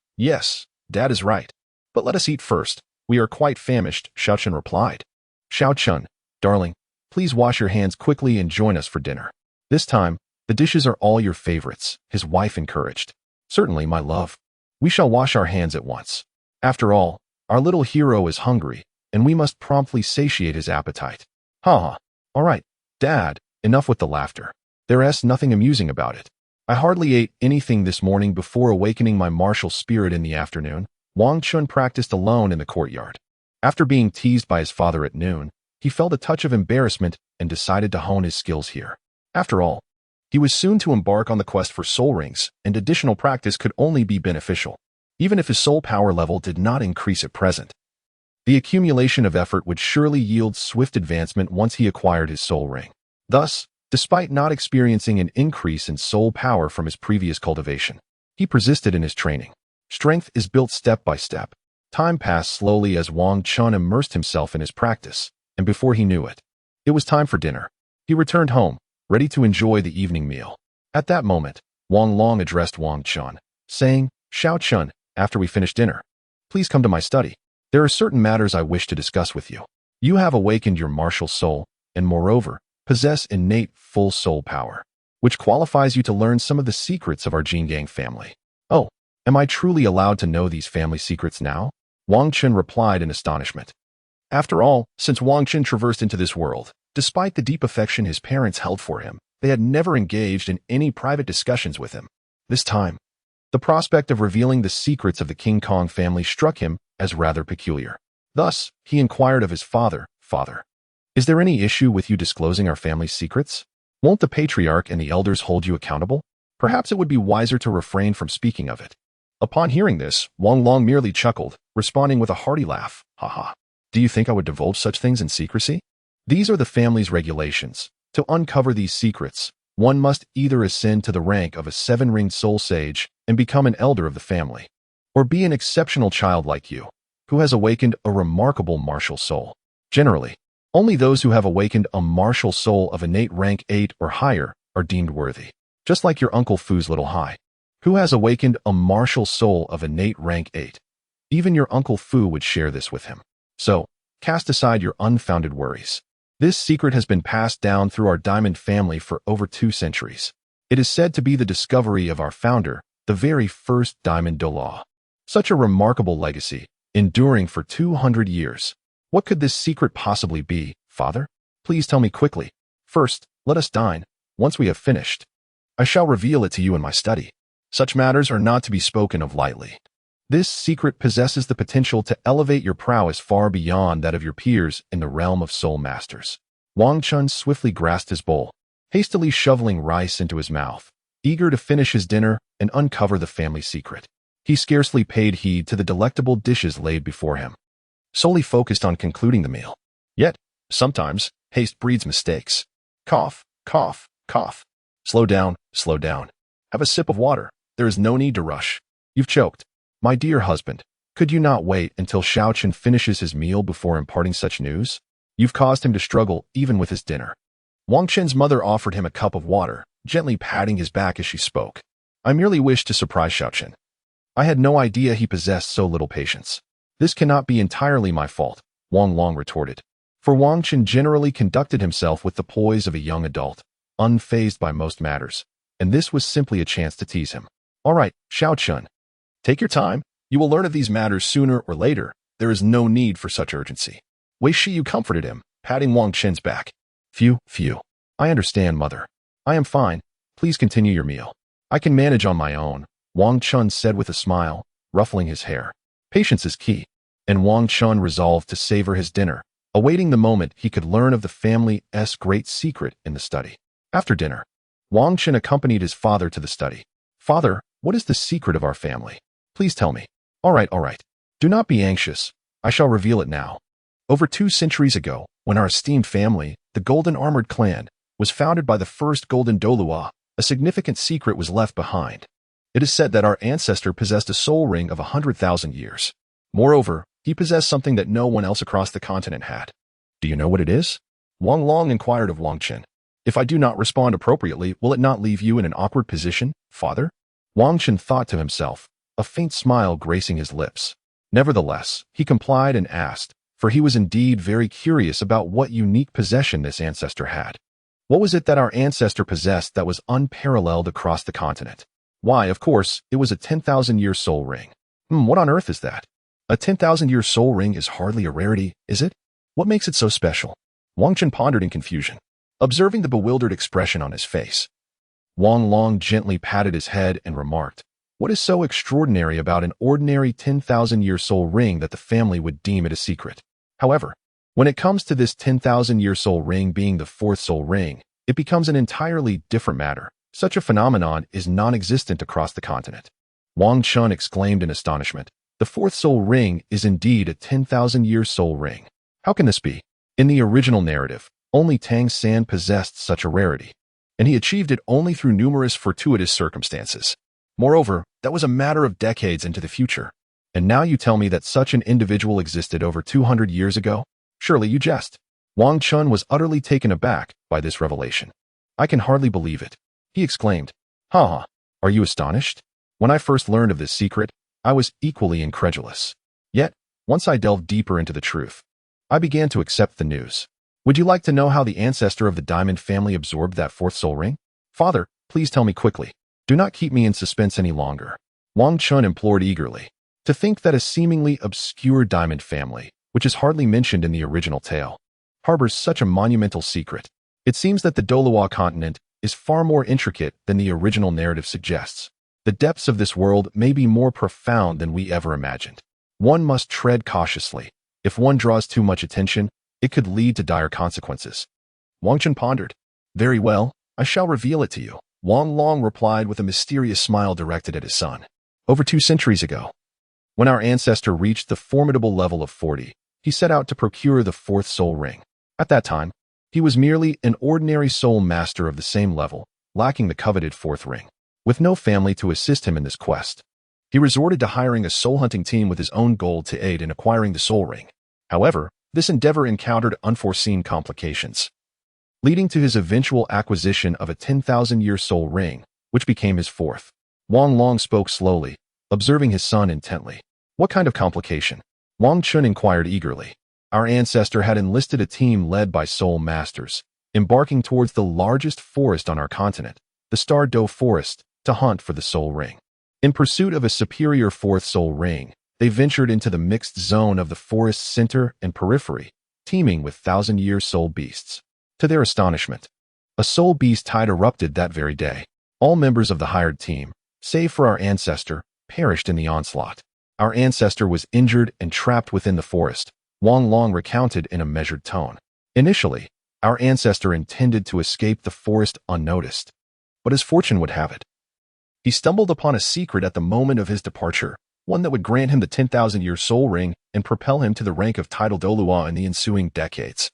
S1: Dad is right. But let us eat first. We are quite famished," Xiao Qin replied. "Xiao Qin, darling, please wash your hands quickly and join us for dinner. This time, the dishes are all your favorites," his wife encouraged. "Certainly, my love. We shall wash our hands at once. After all, our little hero is hungry, and we must promptly satiate his appetite." "Ha. All right, Dad, enough with the laughter. There's nothing amusing about it. I hardly ate anything this morning before awakening my martial spirit in the afternoon." Wang Chun practiced alone in the courtyard. After being teased by his father at noon, he felt a touch of embarrassment and decided to hone his skills here. After all, he was soon to embark on the quest for soul rings, and additional practice could only be beneficial, even if his soul power level did not increase at present. The accumulation of effort would surely yield swift advancement once he acquired his soul ring. Thus, despite not experiencing an increase in soul power from his previous cultivation, he persisted in his training. Strength is built step by step. Time passed slowly as Wang Chun immersed himself in his practice, and before he knew it, it was time for dinner. He returned home, ready to enjoy the evening meal. At that moment, Wang Long addressed Wang Chun, saying, "Xiao Chun, after we finish dinner, please come to my study. There are certain matters I wish to discuss with you. You have awakened your martial soul, and moreover, possess innate full soul power, which qualifies you to learn some of the secrets of our Jingang family." "Oh, am I truly allowed to know these family secrets now?" Wang Chun replied in astonishment. After all, since Wang Chun traversed into this world, despite the deep affection his parents held for him, they had never engaged in any private discussions with him. This time, the prospect of revealing the secrets of the King Kong family struck him as rather peculiar. Thus, he inquired of his father, "Father, is there any issue with you disclosing our family's secrets? Won't the patriarch and the elders hold you accountable? Perhaps it would be wiser to refrain from speaking of it." Upon hearing this, Wang Long merely chuckled, responding with a hearty laugh. "Haha. Do you think I would divulge such things in secrecy? These are the family's regulations. To uncover these secrets, one must either ascend to the rank of a seven-ringed soul sage and become an elder of the family, or be an exceptional child like you, who has awakened a remarkable martial soul. Generally, only those who have awakened a martial soul of innate rank 8 or higher are deemed worthy. Just like your Uncle Fu's little Hai, who has awakened a martial soul of innate rank 8. Even your Uncle Fu would share this with him. So, cast aside your unfounded worries. This secret has been passed down through our diamond family for over 2 centuries. It is said to be the discovery of our founder, the very first diamond Douluo. Such a remarkable legacy, enduring for 200 years. What could this secret possibly be, Father? Please tell me quickly. First, let us dine. Once we have finished, I shall reveal it to you in my study. Such matters are not to be spoken of lightly. This secret possesses the potential to elevate your prowess far beyond that of your peers in the realm of soul masters." Wang Chun swiftly grasped his bowl, hastily shoveling rice into his mouth, eager to finish his dinner and uncover the family secret. He scarcely paid heed to the delectable dishes laid before him, solely focused on concluding the meal. Yet, Sometimes, haste breeds mistakes. Cough, cough, cough. Slow down, slow down. Have a sip of water. There is no need to rush. You've choked. My dear husband, could you not wait until Shaoqin finishes his meal before imparting such news? You've caused him to struggle even with his dinner. Wang Chen's mother offered him a cup of water, gently patting his back as she spoke. I merely wished to surprise Shaoqin. I had no idea he possessed so little patience. This cannot be entirely my fault, Wang Long retorted. For Wang Chen generally conducted himself with the poise of a young adult, unfazed by most matters, and this was simply a chance to tease him. All right, Shaoqin, take your time. You will learn of these matters sooner or later. There is no need for such urgency. Wei Shiyu comforted him, patting Wang Chen's back. Phew. I understand, mother. I am fine. Please continue your meal. I can manage on my own, Wang Chun said with a smile, ruffling his hair. Patience is key, and Wang Chun resolved to savor his dinner, awaiting the moment he could learn of the family's great secret in the study. After dinner, Wang Chen accompanied his father to the study. Father, what is the secret of our family? Please tell me. All right. Do not be anxious. I shall reveal it now. Over 2 centuries ago, when our esteemed family, the Golden Armored Clan, was founded by the first Golden Douluo, a significant secret was left behind. It is said that our ancestor possessed a soul ring of 100,000 years. Moreover, he possessed something that no one else across the continent had. Do you know what it is? Wang Long inquired of Wang Chen. If I do not respond appropriately, will it not leave you in an awkward position, father? Wang Chen thought to himself, a faint smile gracing his lips. Nevertheless, he complied and asked, for he was indeed very curious about what unique possession this ancestor had. What was it that our ancestor possessed that was unparalleled across the continent? Why, of course, it was a 10,000-year soul ring. What on earth is that? A 10,000-year soul ring is hardly a rarity, is it? What makes it so special? Wang Chen pondered in confusion, observing the bewildered expression on his face. Wang Long gently patted his head and remarked, what is so extraordinary about an ordinary 10,000-year soul ring that the family would deem it a secret? However, when it comes to this 10,000-year soul ring being the 4th soul ring, it becomes an entirely different matter. Such a phenomenon is non-existent across the continent. Wang Chun exclaimed in astonishment. The 4th soul ring is indeed a 10,000-year soul ring. How can this be? In the original narrative, only Tang San possessed such a rarity, and he achieved it only through numerous fortuitous circumstances. Moreover, that was a matter of decades into the future. And now you tell me that such an individual existed over 200 years ago? Surely you jest. Wang Chun was utterly taken aback by this revelation. I can hardly believe it. He exclaimed, Ha! Are you astonished? When I first learned of this secret, I was equally incredulous. Yet, once I delved deeper into the truth, I began to accept the news. Would you like to know how the ancestor of the Diamond family absorbed that 4th soul ring? Father, please tell me quickly. Do not keep me in suspense any longer. Wang Chun implored eagerly. To think that a seemingly obscure diamond family, which is hardly mentioned in the original tale, harbors such a monumental secret. It seems that the Douluo Continent is far more intricate than the original narrative suggests. The depths of this world may be more profound than we ever imagined. One must tread cautiously. If one draws too much attention, it could lead to dire consequences. Wang Chen pondered. Very well, I shall reveal it to you. Wang Long replied with a mysterious smile directed at his son. Over 2 centuries ago, when our ancestor reached the formidable level of 40, he set out to procure the 4th soul ring. At that time, he was merely an ordinary soul master of the same level, lacking the coveted 4th ring. With no family to assist him in this quest, he resorted to hiring a soul-hunting team with his own gold to aid in acquiring the soul ring. However, this endeavor encountered unforeseen complications, leading to his eventual acquisition of a 10,000-year soul ring, which became his 4th. Wang Long spoke slowly, observing his son intently. What kind of complication? Wang Chun inquired eagerly. Our ancestor had enlisted a team led by soul masters, embarking towards the largest forest on our continent, the Star Do Forest, to hunt for the soul ring. In pursuit of a superior 4th soul ring, they ventured into the mixed zone of the forest's center and periphery, teeming with 1,000-year soul beasts. To their astonishment, a soul beast tide erupted that very day. All members of the hired team, save for our ancestor, perished in the onslaught. Our ancestor was injured and trapped within the forest, Wang Long recounted in a measured tone. Initially, our ancestor intended to escape the forest unnoticed, but as fortune would have it, he stumbled upon a secret at the moment of his departure, one that would grant him the 10,000-year soul ring and propel him to the rank of title Douluo in the ensuing decades.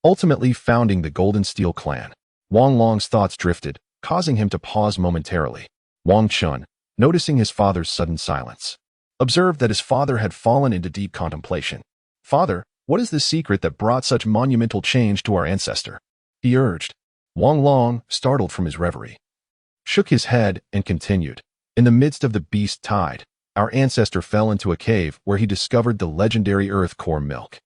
S1: ultimately founding the Golden Steel clan. Wang Long's thoughts drifted, causing him to pause momentarily. Wang Chun, noticing his father's sudden silence, observed that his father had fallen into deep contemplation. "Father, what is the secret that brought such monumental change to our ancestor?" he urged. Wang Long, startled from his reverie, shook his head and continued. "In the midst of the beast tide, our ancestor fell into a cave where he discovered the legendary earth core milk.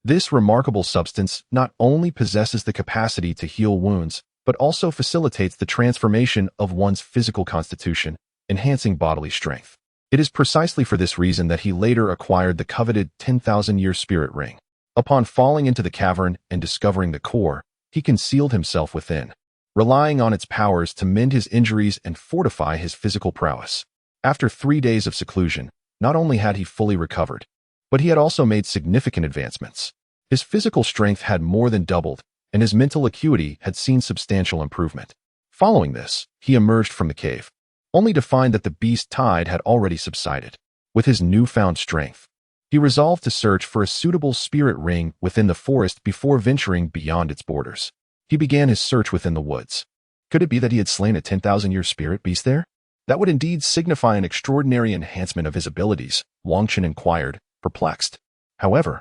S1: This remarkable substance not only possesses the capacity to heal wounds, but also facilitates the transformation of one's physical constitution, enhancing bodily strength. It is precisely for this reason that he later acquired the coveted 10,000-year spirit ring. Upon falling into the cavern and discovering the core, he concealed himself within, relying on its powers to mend his injuries and fortify his physical prowess. After 3 days of seclusion, not only had he fully recovered, but he had also made significant advancements. His physical strength had more than doubled, and his mental acuity had seen substantial improvement. Following this, he emerged from the cave, only to find that the beast tide had already subsided. With his newfound strength, he resolved to search for a suitable spirit ring within the forest before venturing beyond its borders. He began his search within the woods. Could it be that he had slain a 10,000-year spirit beast there? That would indeed signify an extraordinary enhancement of his abilities, Wang Chun inquired, perplexed. However,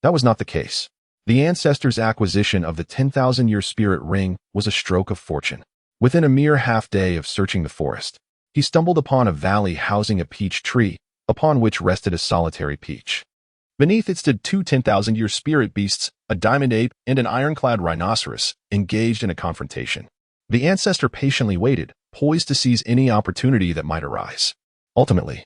S1: that was not the case. The ancestor's acquisition of the 10,000-year spirit ring was a stroke of fortune. Within a mere half-day of searching the forest, he stumbled upon a valley housing a peach tree, upon which rested a solitary peach. Beneath it stood two 10,000-year spirit beasts, a diamond ape and an ironclad rhinoceros, engaged in a confrontation. The ancestor patiently waited, poised to seize any opportunity that might arise. Ultimately,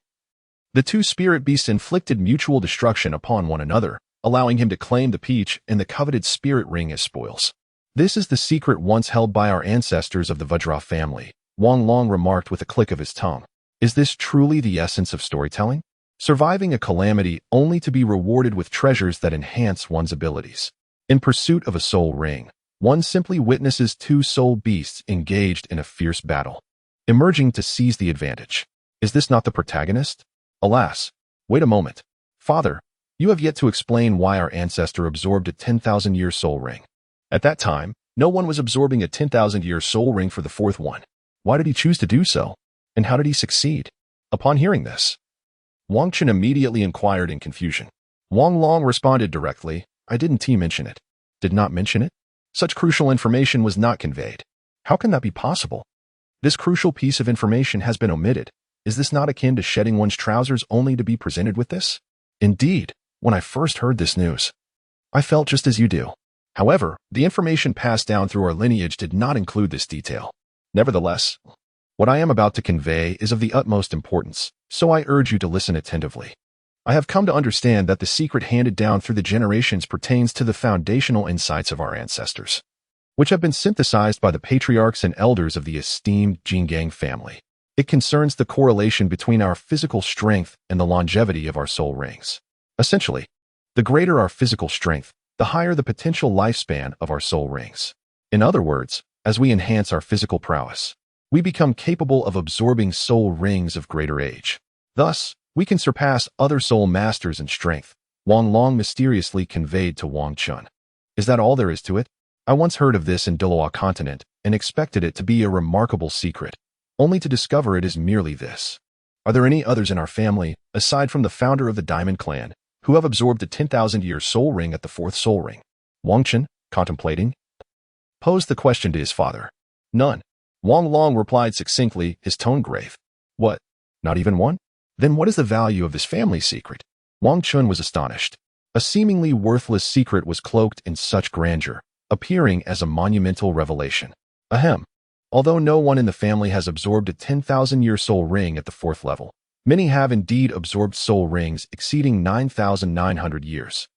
S1: the two spirit beasts inflicted mutual destruction upon one another, allowing him to claim the peach and the coveted spirit ring as spoils. "This is the secret once held by our ancestors of the Vajra family," Wang Long remarked with a click of his tongue. "Is this truly the essence of storytelling? Surviving a calamity only to be rewarded with treasures that enhance one's abilities. In pursuit of a soul ring, one simply witnesses two soul beasts engaged in a fierce battle, emerging to seize the advantage. Is this not the protagonist? Alas, wait a moment. Father, you have yet to explain why our ancestor absorbed a 10,000-year soul ring. At that time, no one was absorbing a 10,000-year soul ring for the fourth one. Why did he choose to do so? And how did he succeed?" Upon hearing this, Wang Chun immediately inquired in confusion. Wang Long responded directly, "I didn't mention it." "Did not mention it? Such crucial information was not conveyed. How can that be possible? This crucial piece of information has been omitted. Is this not akin to shedding one's trousers only to be presented with this?" Indeed, when I first heard this news, I felt just as you do. However, the information passed down through our lineage did not include this detail. Nevertheless, what I am about to convey is of the utmost importance, so I urge you to listen attentively. I have come to understand that the secret handed down through the generations pertains to the foundational insights of our ancestors, which have been synthesized by the patriarchs and elders of the esteemed Jingang family. It concerns the correlation between our physical strength and the longevity of our soul rings. Essentially, the greater our physical strength, the higher the potential lifespan of our soul rings. In other words, as we enhance our physical prowess, we become capable of absorbing soul rings of greater age. Thus, we can surpass other soul masters in strength, Wang Long mysteriously conveyed to Wang Chun. Is that all there is to it? I once heard of this in Douluo Continent and expected it to be a remarkable secret, only to discover it is merely this. Are there any others in our family, aside from the founder of the Diamond Clan, who have absorbed a 10,000-year soul ring at the fourth soul ring? Wang Chun, contemplating, posed the question to his father. None. Wang Long replied succinctly, his tone grave. What? Not even one? Then what is the value of this family secret? Wang Chun was astonished. A seemingly worthless secret was cloaked in such grandeur, appearing as a monumental revelation. Ahem. Although no one in the family has absorbed a 10,000-year soul ring at the fourth level, many have indeed absorbed soul rings exceeding 9,900 years.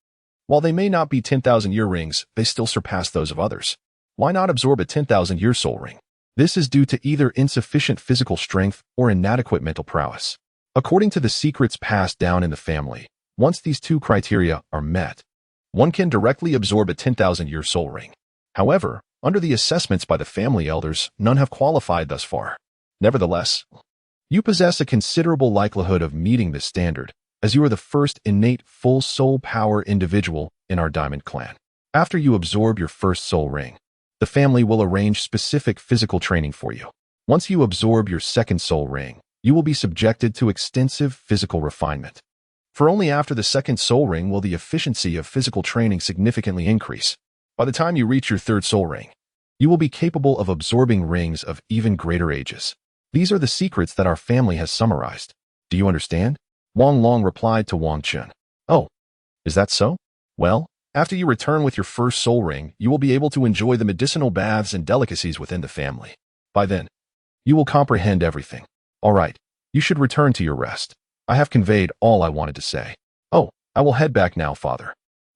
S1: While they may not be 10,000-year rings, they still surpass those of others. Why not absorb a 10,000-year soul ring? This is due to either insufficient physical strength or inadequate mental prowess. According to the secrets passed down in the family, once these two criteria are met, one can directly absorb a 10,000-year soul ring. However, under the assessments by the family elders, none have qualified thus far. Nevertheless, you possess a considerable likelihood of meeting this standard, as you are the first innate full soul power individual in our Diamond Clan. After you absorb your first soul ring, the family will arrange specific physical training for you. Once you absorb your second soul ring, you will be subjected to extensive physical refinement. For only after the second soul ring will the efficiency of physical training significantly increase. By the time you reach your third soul ring, you will be capable of absorbing rings of even greater ages. These are the secrets that our family has summarized. Do you understand? Wang Long replied to Wang Chun. Oh, is that so? Well, after you return with your first soul ring, you will be able to enjoy the medicinal baths and delicacies within the family. By then, you will comprehend everything. All right, you should return to your rest. I have conveyed all I wanted to say. Oh, I will head back now, father.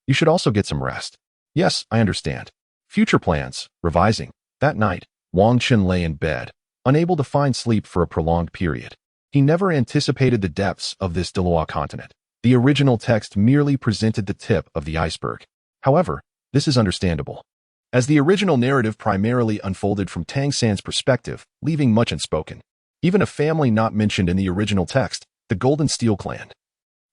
S1: You should also get some rest. Yes, I understand. Future plans, revising. That night, Wang Chun lay in bed, unable to find sleep for a prolonged period. He never anticipated the depths of this Douluo Continent. The original text merely presented the tip of the iceberg. However, this is understandable, as the original narrative primarily unfolded from Tang San's perspective, leaving much unspoken. Even a family not mentioned in the original text, the Golden Steel Clan,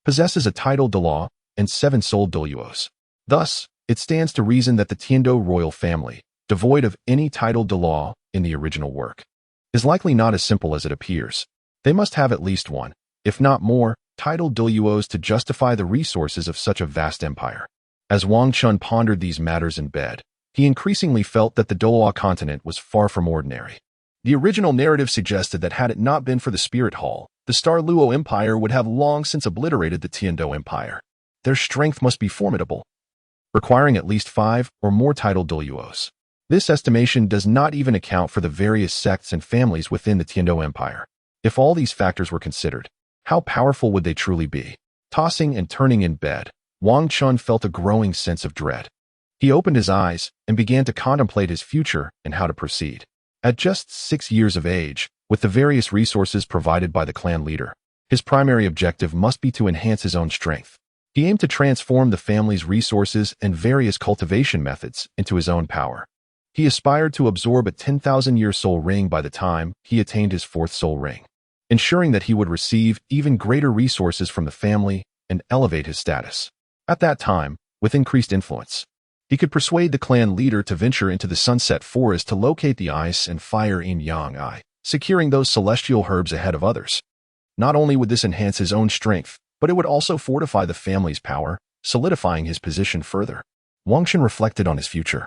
S1: possesses a titled Douluo and 7 souled Douluos. Thus, it stands to reason that the Tiando royal family, devoid of any titled Douluo in the original work, is likely not as simple as it appears. They must have at least one, if not more, titled Douluos to justify the resources of such a vast empire. As Wang Chun pondered these matters in bed, he increasingly felt that the Douluo Continent was far from ordinary. The original narrative suggested that had it not been for the Spirit Hall, the Luo Empire would have long since obliterated the Tiando Empire. Their strength must be formidable, requiring at least 5 or more titled Douluos. This estimation does not even account for the various sects and families within the Tiando Empire. If all these factors were considered, how powerful would they truly be? Tossing and turning in bed, Wang Chun felt a growing sense of dread. He opened his eyes and began to contemplate his future and how to proceed. At just 6 years of age, with the various resources provided by the clan leader, his primary objective must be to enhance his own strength. He aimed to transform the family's resources and various cultivation methods into his own power. He aspired to absorb a 10,000-year soul ring by the time he attained his 4th soul ring, ensuring that he would receive even greater resources from the family and elevate his status. At that time, with increased influence, he could persuade the clan leader to venture into the Sunset Forest to locate the ice and fire in Jingang, securing those celestial herbs ahead of others. Not only would this enhance his own strength, but it would also fortify the family's power, solidifying his position further. Wang Chun reflected on his future,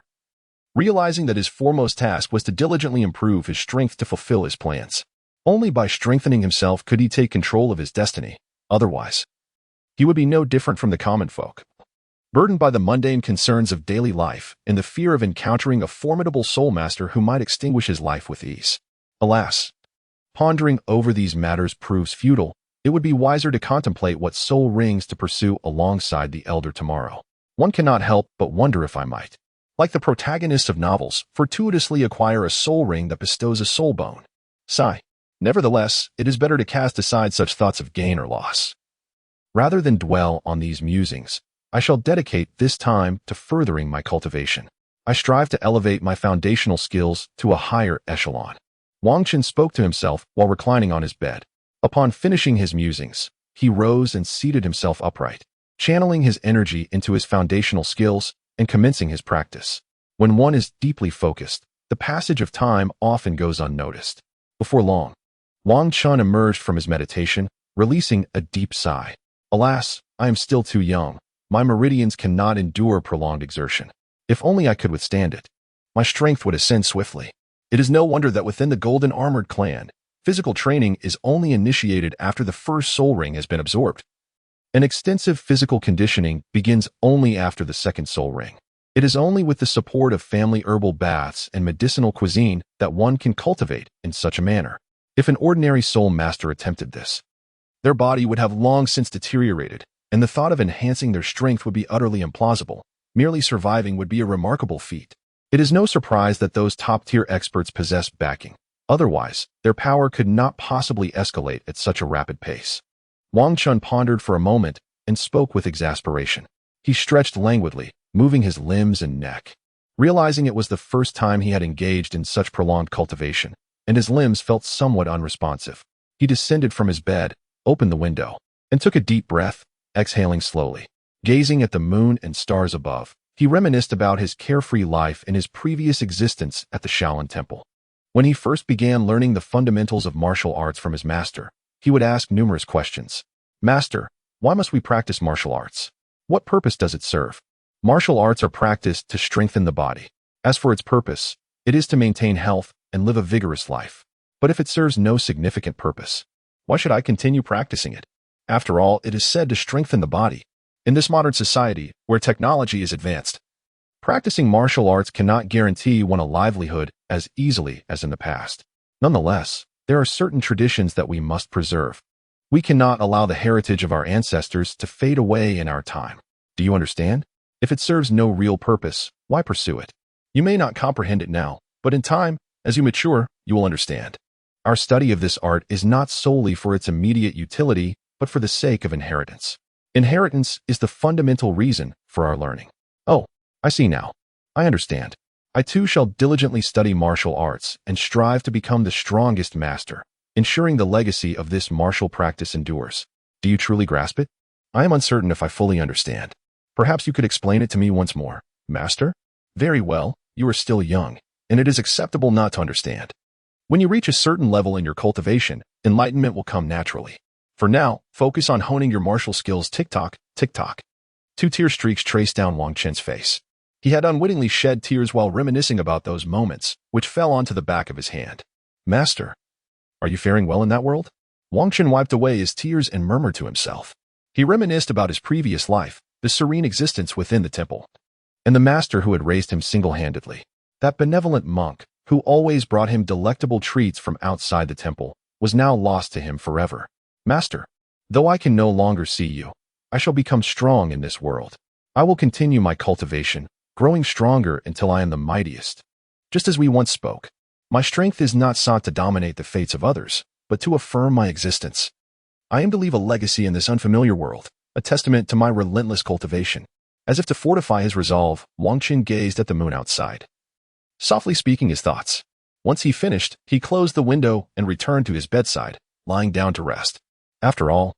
S1: realizing that his foremost task was to diligently improve his strength to fulfill his plans. Only by strengthening himself could he take control of his destiny. Otherwise, he would be no different from the common folk, burdened by the mundane concerns of daily life and the fear of encountering a formidable soul master who might extinguish his life with ease. Alas, pondering over these matters proves futile. It would be wiser to contemplate what soul rings to pursue alongside the elder tomorrow. One cannot help but wonder if I might, like the protagonists of novels, fortuitously acquire a soul ring that bestows a soul bone. Sigh. Nevertheless, it is better to cast aside such thoughts of gain or loss. Rather than dwell on these musings, I shall dedicate this time to furthering my cultivation. I strive to elevate my foundational skills to a higher echelon. Wang Chun spoke to himself while reclining on his bed. Upon finishing his musings, he rose and seated himself upright, channeling his energy into his foundational skills and commencing his practice. When one is deeply focused, the passage of time often goes unnoticed. Before long, Wang Chun emerged from his meditation, releasing a deep sigh. Alas, I am still too young. My meridians cannot endure prolonged exertion. If only I could withstand it, my strength would ascend swiftly. It is no wonder that within the Golden Armored Clan, physical training is only initiated after the first soul ring has been absorbed. An extensive physical conditioning begins only after the second soul ring. It is only with the support of family herbal baths and medicinal cuisine that one can cultivate in such a manner. If an ordinary soul master attempted this, their body would have long since deteriorated, and the thought of enhancing their strength would be utterly implausible. Merely surviving would be a remarkable feat. It is no surprise that those top-tier experts possess backing. Otherwise, their power could not possibly escalate at such a rapid pace. Wang Chun pondered for a moment and spoke with exasperation. He stretched languidly, moving his limbs and neck, realizing it was the first time he had engaged in such prolonged cultivation, and his limbs felt somewhat unresponsive. He descended from his bed, opened the window, and took a deep breath, exhaling slowly. Gazing at the moon and stars above, He reminisced about his carefree life in his previous existence at the Shaolin Temple. When he first began learning the fundamentals of martial arts from his master, he would ask numerous questions. Master, why must we practice martial arts? What purpose does it serve? Martial arts are practiced to strengthen the body. As for its purpose, it is to maintain health and live a vigorous life. But if it serves no significant purpose, why should I continue practicing it? After all, it is said to strengthen the body. In this modern society, where technology is advanced, practicing martial arts cannot guarantee one a livelihood as easily as in the past. Nonetheless, there are certain traditions that we must preserve. We cannot allow the heritage of our ancestors to fade away in our time. Do you understand? If it serves no real purpose, why pursue it? You may not comprehend it now, but in time, as you mature, you will understand. Our study of this art is not solely for its immediate utility, but for the sake of inheritance. Inheritance is the fundamental reason for our learning. Oh, I see now. I understand. I too shall diligently study martial arts and strive to become the strongest master, ensuring the legacy of this martial practice endures. Do you truly grasp it? I am uncertain if I fully understand. Perhaps you could explain it to me once more. Master? Very well, you are still young, and it is acceptable not to understand. When you reach a certain level in your cultivation, enlightenment will come naturally. For now, focus on honing your martial skills. Tick-tock, tick-tock. 2 tear streaks traced down Wang Chen's face. He had unwittingly shed tears while reminiscing about those moments, which fell onto the back of his hand. Master, are you faring well in that world? Wang Chen wiped away his tears and murmured to himself. He reminisced about his previous life, the serene existence within the temple, and the master who had raised him single-handedly. That benevolent monk, who always brought him delectable treats from outside the temple, was now lost to him forever. Master, though I can no longer see you, I shall become strong in this world. I will continue my cultivation, growing stronger until I am the mightiest. Just as we once spoke, my strength is not sought to dominate the fates of others, but to affirm my existence. I aim to leave a legacy in this unfamiliar world, a testament to my relentless cultivation. As if to fortify his resolve, Wang Chen gazed at the moon outside, softly speaking his thoughts. Once he finished, he closed the window and returned to his bedside, lying down to rest. After all,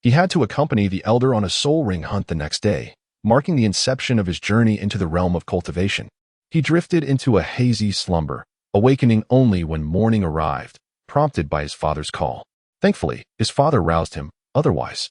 S1: he had to accompany the elder on a soul ring hunt the next day, marking the inception of his journey into the realm of cultivation. He drifted into a hazy slumber, awakening only when morning arrived, prompted by his father's call. Thankfully, his father roused him, otherwise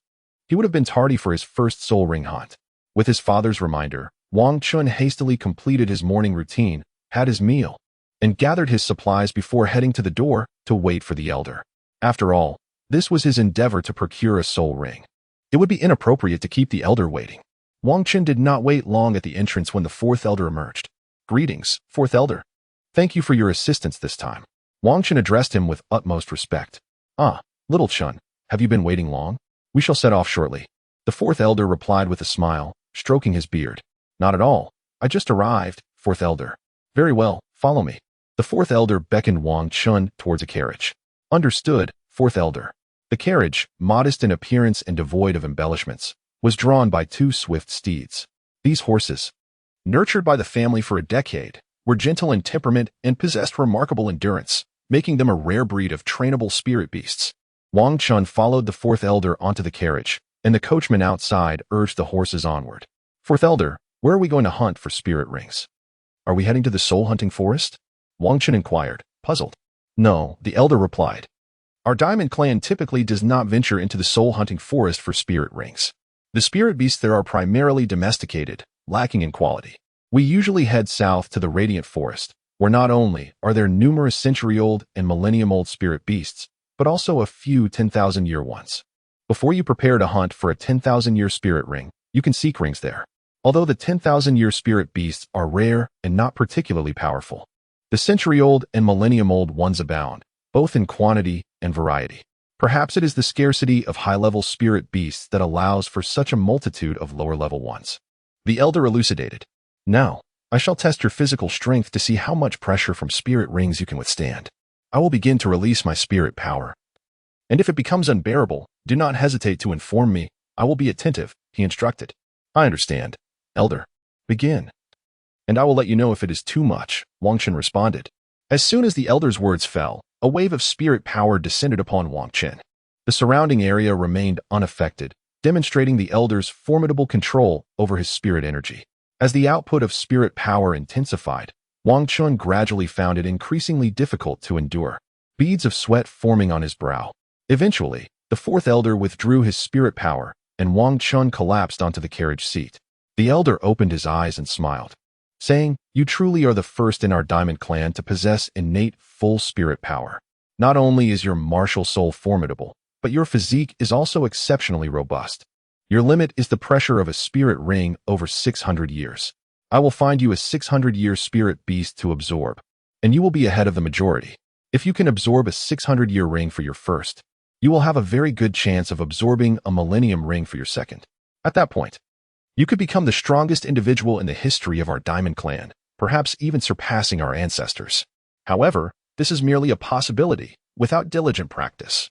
S1: he would have been tardy for his first soul ring hunt. With his father's reminder, Wang Chun hastily completed his morning routine, had his meal, and gathered his supplies before heading to the door to wait for the elder. After all, this was his endeavor to procure a soul ring. It would be inappropriate to keep the elder waiting. Wang Chen did not wait long at the entrance when the 4th elder emerged. Greetings, 4th elder. Thank you for your assistance this time. Wang Chen addressed him with utmost respect. Ah, little Chun, have you been waiting long? We shall set off shortly. The 4th elder replied with a smile, stroking his beard. Not at all. I just arrived, 4th elder. Very well, follow me. The 4th elder beckoned Wang Chun towards a carriage. Understood, 4th elder. The carriage, modest in appearance and devoid of embellishments, was drawn by 2 swift steeds. These horses, nurtured by the family for a decade, were gentle in temperament and possessed remarkable endurance, making them a rare breed of trainable spirit beasts. Wang Chun followed the 4th elder onto the carriage, and the coachman outside urged the horses onward. 4th elder, where are we going to hunt for spirit rings? Are we heading to the soul-hunting forest? Wang Chun inquired, puzzled. No, the elder replied. Our diamond clan typically does not venture into the soul-hunting forest for spirit rings. The spirit beasts there are primarily domesticated, lacking in quality. We usually head south to the Radiant Forest, where not only are there numerous century-old and millennium-old spirit beasts, but also a few 10,000-year ones. Before you prepare to hunt for a 10,000-year spirit ring, you can seek rings there. Although the 10,000-year spirit beasts are rare and not particularly powerful, the century-old and millennium-old ones abound, both in quantity and variety. Perhaps it is the scarcity of high-level spirit beasts that allows for such a multitude of lower-level ones. The elder elucidated. Now, I shall test your physical strength to see how much pressure from spirit rings you can withstand. I will begin to release my spirit power. And if it becomes unbearable, do not hesitate to inform me. I will be attentive, he instructed. I understand, elder. Begin. And I will let you know if it is too much, Wang Chen responded. As soon as the elder's words fell, a wave of spirit power descended upon Wang Chen. The surrounding area remained unaffected, demonstrating the elder's formidable control over his spirit energy. As the output of spirit power intensified, Wang Chun gradually found it increasingly difficult to endure, beads of sweat forming on his brow. Eventually, the fourth elder withdrew his spirit power, and Wang Chun collapsed onto the carriage seat. The elder opened his eyes and smiled, saying, "You truly are the first in our diamond clan to possess innate full spirit power. Not only is your martial soul formidable, but your physique is also exceptionally robust. Your limit is the pressure of a spirit ring over 600 years. I will find you a 600-year spirit beast to absorb, and you will be ahead of the majority. If you can absorb a 600-year ring for your first, you will have a very good chance of absorbing a millennium ring for your second. At that point, you could become the strongest individual in the history of our diamond clan, perhaps even surpassing our ancestors. However, this is merely a possibility without diligent practice.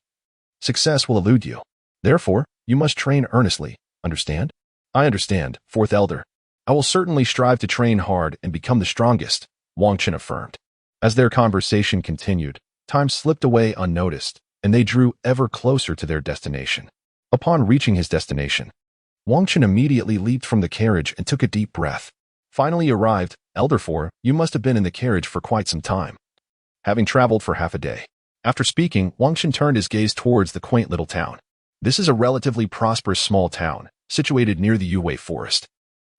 S1: Success will elude you. Therefore, you must train earnestly. Understand?" "I understand, fourth elder. I will certainly strive to train hard and become the strongest," Wang Chun affirmed. As their conversation continued, time slipped away unnoticed, and they drew ever closer to their destination. Upon reaching his destination, Wang Chun immediately leaped from the carriage and took a deep breath. "Finally arrived, Elder Four, you must have been in the carriage for quite some time, having traveled for half a day." After speaking, Wang Chun turned his gaze towards the quaint little town. This is a relatively prosperous small town, situated near the Yue Forest.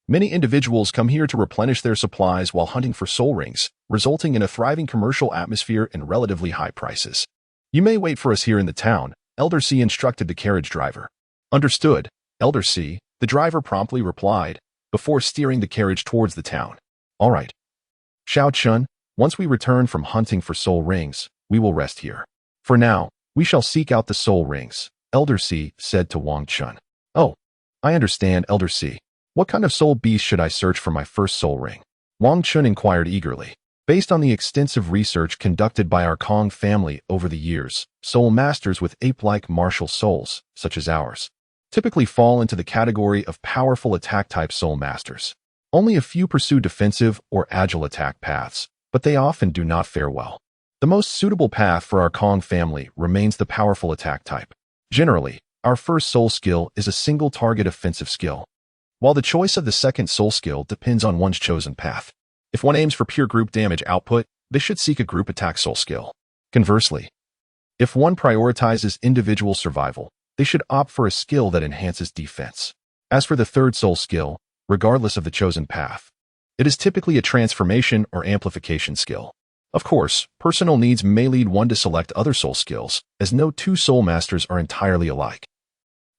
S1: Many individuals come here to replenish their supplies while hunting for soul rings, resulting in a thriving commercial atmosphere and relatively high prices. "You may wait for us here in the town," Elder C instructed the carriage driver. "Understood, Elder C," the driver promptly replied, before steering the carriage towards the town. "All right. Xiao Chun, once we return from hunting for soul rings, we will rest here. For now, we shall seek out the soul rings," Elder C said to Wang Chun. "Oh, I understand, Elder C. What kind of soul beast should I search for my first soul ring?" Wang Chun inquired eagerly. Based on the extensive research conducted by our Kong family over the years, soul masters with ape-like martial souls, such as ours, typically fall into the category of powerful attack-type soul masters. Only a few pursue defensive or agile attack paths, but they often do not fare well. The most suitable path for our Kong family remains the powerful attack type. Generally, our first soul skill is a single target offensive skill, while the choice of the second soul skill depends on one's chosen path. If one aims for pure group damage output, they should seek a group attack soul skill. Conversely, if one prioritizes individual survival, they should opt for a skill that enhances defense. As for the third soul skill, regardless of the chosen path, it is typically a transformation or amplification skill. Of course, personal needs may lead one to select other soul skills, as no two soul masters are entirely alike.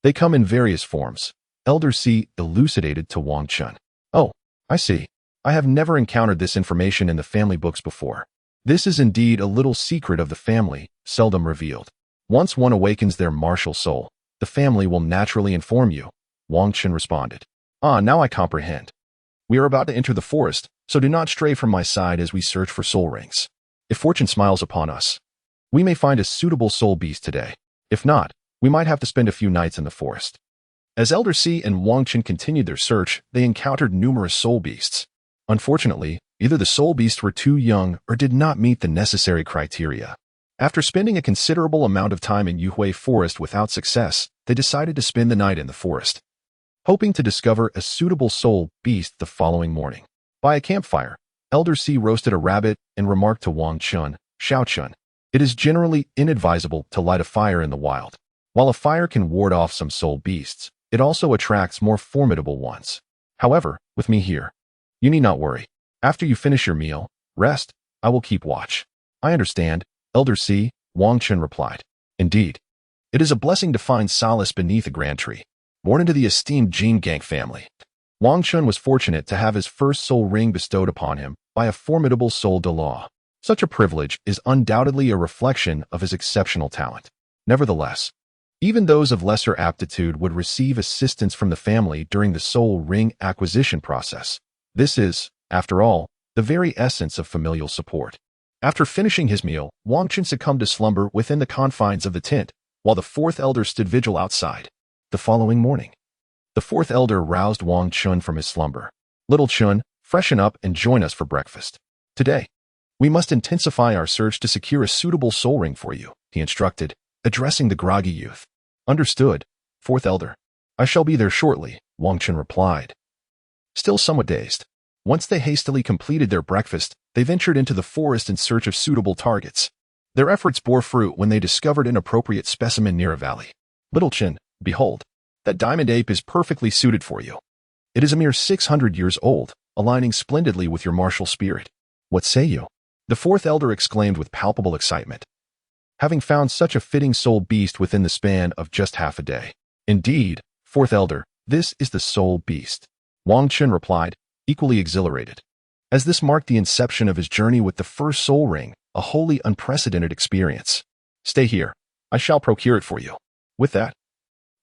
S1: They come in various forms, Elder C elucidated to Wang Chun. "Oh, I see. I have never encountered this information in the family books before. This is indeed a little secret of the family, seldom revealed. Once one awakens their martial soul, the family will naturally inform you," Wang Chun responded. "Ah, now I comprehend. We are about to enter the forest, so do not stray from my side as we search for soul rings. If fortune smiles upon us, we may find a suitable soul beast today. If not, we might have to spend a few nights in the forest." As Elder C and Wang Chun continued their search, they encountered numerous soul beasts. Unfortunately, either the soul beasts were too young or did not meet the necessary criteria. After spending a considerable amount of time in Yue Forest without success, they decided to spend the night in the forest, hoping to discover a suitable soul beast the following morning. By a campfire, Elder C roasted a rabbit and remarked to Wang Chun, "Xiao Chun, it is generally inadvisable to light a fire in the wild. While a fire can ward off some soul beasts, it also attracts more formidable ones. However, with me here, you need not worry. After you finish your meal, rest, I will keep watch." "I understand, Elder C," Wang Chun replied. Indeed, it is a blessing to find solace beneath a grand tree. Born into the esteemed Jingang family, Wang Chun was fortunate to have his first soul ring bestowed upon him by a formidable soul Douluo. Such a privilege is undoubtedly a reflection of his exceptional talent. Nevertheless, even those of lesser aptitude would receive assistance from the family during the soul ring acquisition process. This is, after all, the very essence of familial support. After finishing his meal, Wang Chun succumbed to slumber within the confines of the tent, while the fourth elder stood vigil outside. The following morning, the fourth elder roused Wang Chun from his slumber. "Little Chun, freshen up and join us for breakfast. Today, we must intensify our search to secure a suitable soul ring for you," he instructed, addressing the groggy youth. "Understood, fourth elder. I shall be there shortly," Wang Chun replied. Still somewhat dazed. Once they hastily completed their breakfast, they ventured into the forest in search of suitable targets. Their efforts bore fruit when they discovered an appropriate specimen near a valley. Little Chin, behold, that diamond ape is perfectly suited for you. It is a mere 600 years old, aligning splendidly with your martial spirit. What say you? The fourth elder exclaimed with palpable excitement, having found such a fitting soul beast within the span of just half a day. Indeed, fourth elder, this is the soul beast. Wang Chun replied, equally exhilarated, as this marked the inception of his journey with the first soul ring, a wholly unprecedented experience. Stay here. I shall procure it for you. With that,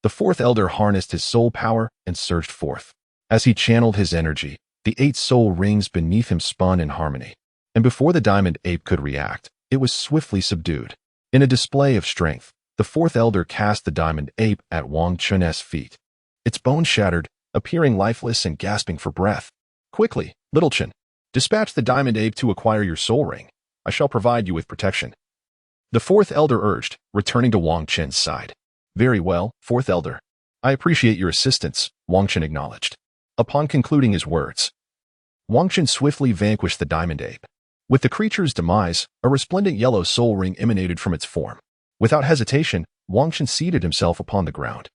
S1: the fourth elder harnessed his soul power and surged forth. As he channeled his energy, the 8 soul rings beneath him spun in harmony. And before the diamond ape could react, it was swiftly subdued. In a display of strength, the fourth elder cast the diamond ape at Wang Chun's feet. Its bones shattered, appearing lifeless and gasping for breath. Quickly, Little Chun, dispatch the diamond ape to acquire your soul ring. I shall provide you with protection. The fourth elder urged, returning to Wang Chun's side. Very well, fourth elder. I appreciate your assistance, Wang Chun acknowledged. Upon concluding his words, Wang Chun swiftly vanquished the diamond ape. With the creature's demise, a resplendent yellow soul ring emanated from its form. Without hesitation, Wang Chun seated himself upon the ground,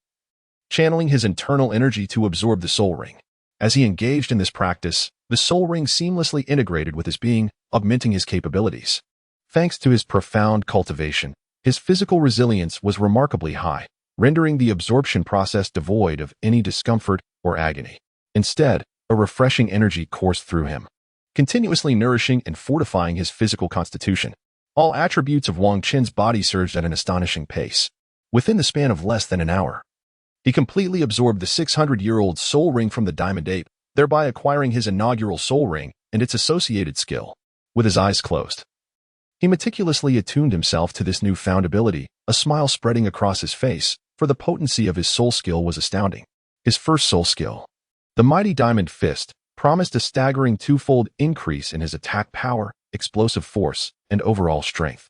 S1: channeling his internal energy to absorb the soul ring. As he engaged in this practice, the soul ring seamlessly integrated with his being, augmenting his capabilities. Thanks to his profound cultivation, his physical resilience was remarkably high, rendering the absorption process devoid of any discomfort or agony. Instead, a refreshing energy coursed through him, continuously nourishing and fortifying his physical constitution. All attributes of Wang Chun's body surged at an astonishing pace. Within the span of less than an hour, he completely absorbed the 600-year-old soul ring from the diamond ape, thereby acquiring his inaugural soul ring and its associated skill. With his eyes closed, he meticulously attuned himself to this newfound ability, a smile spreading across his face, for the potency of his soul skill was astounding. His first soul skill, the mighty diamond fist, promised a staggering 2-fold increase in his attack power, explosive force, and overall strength,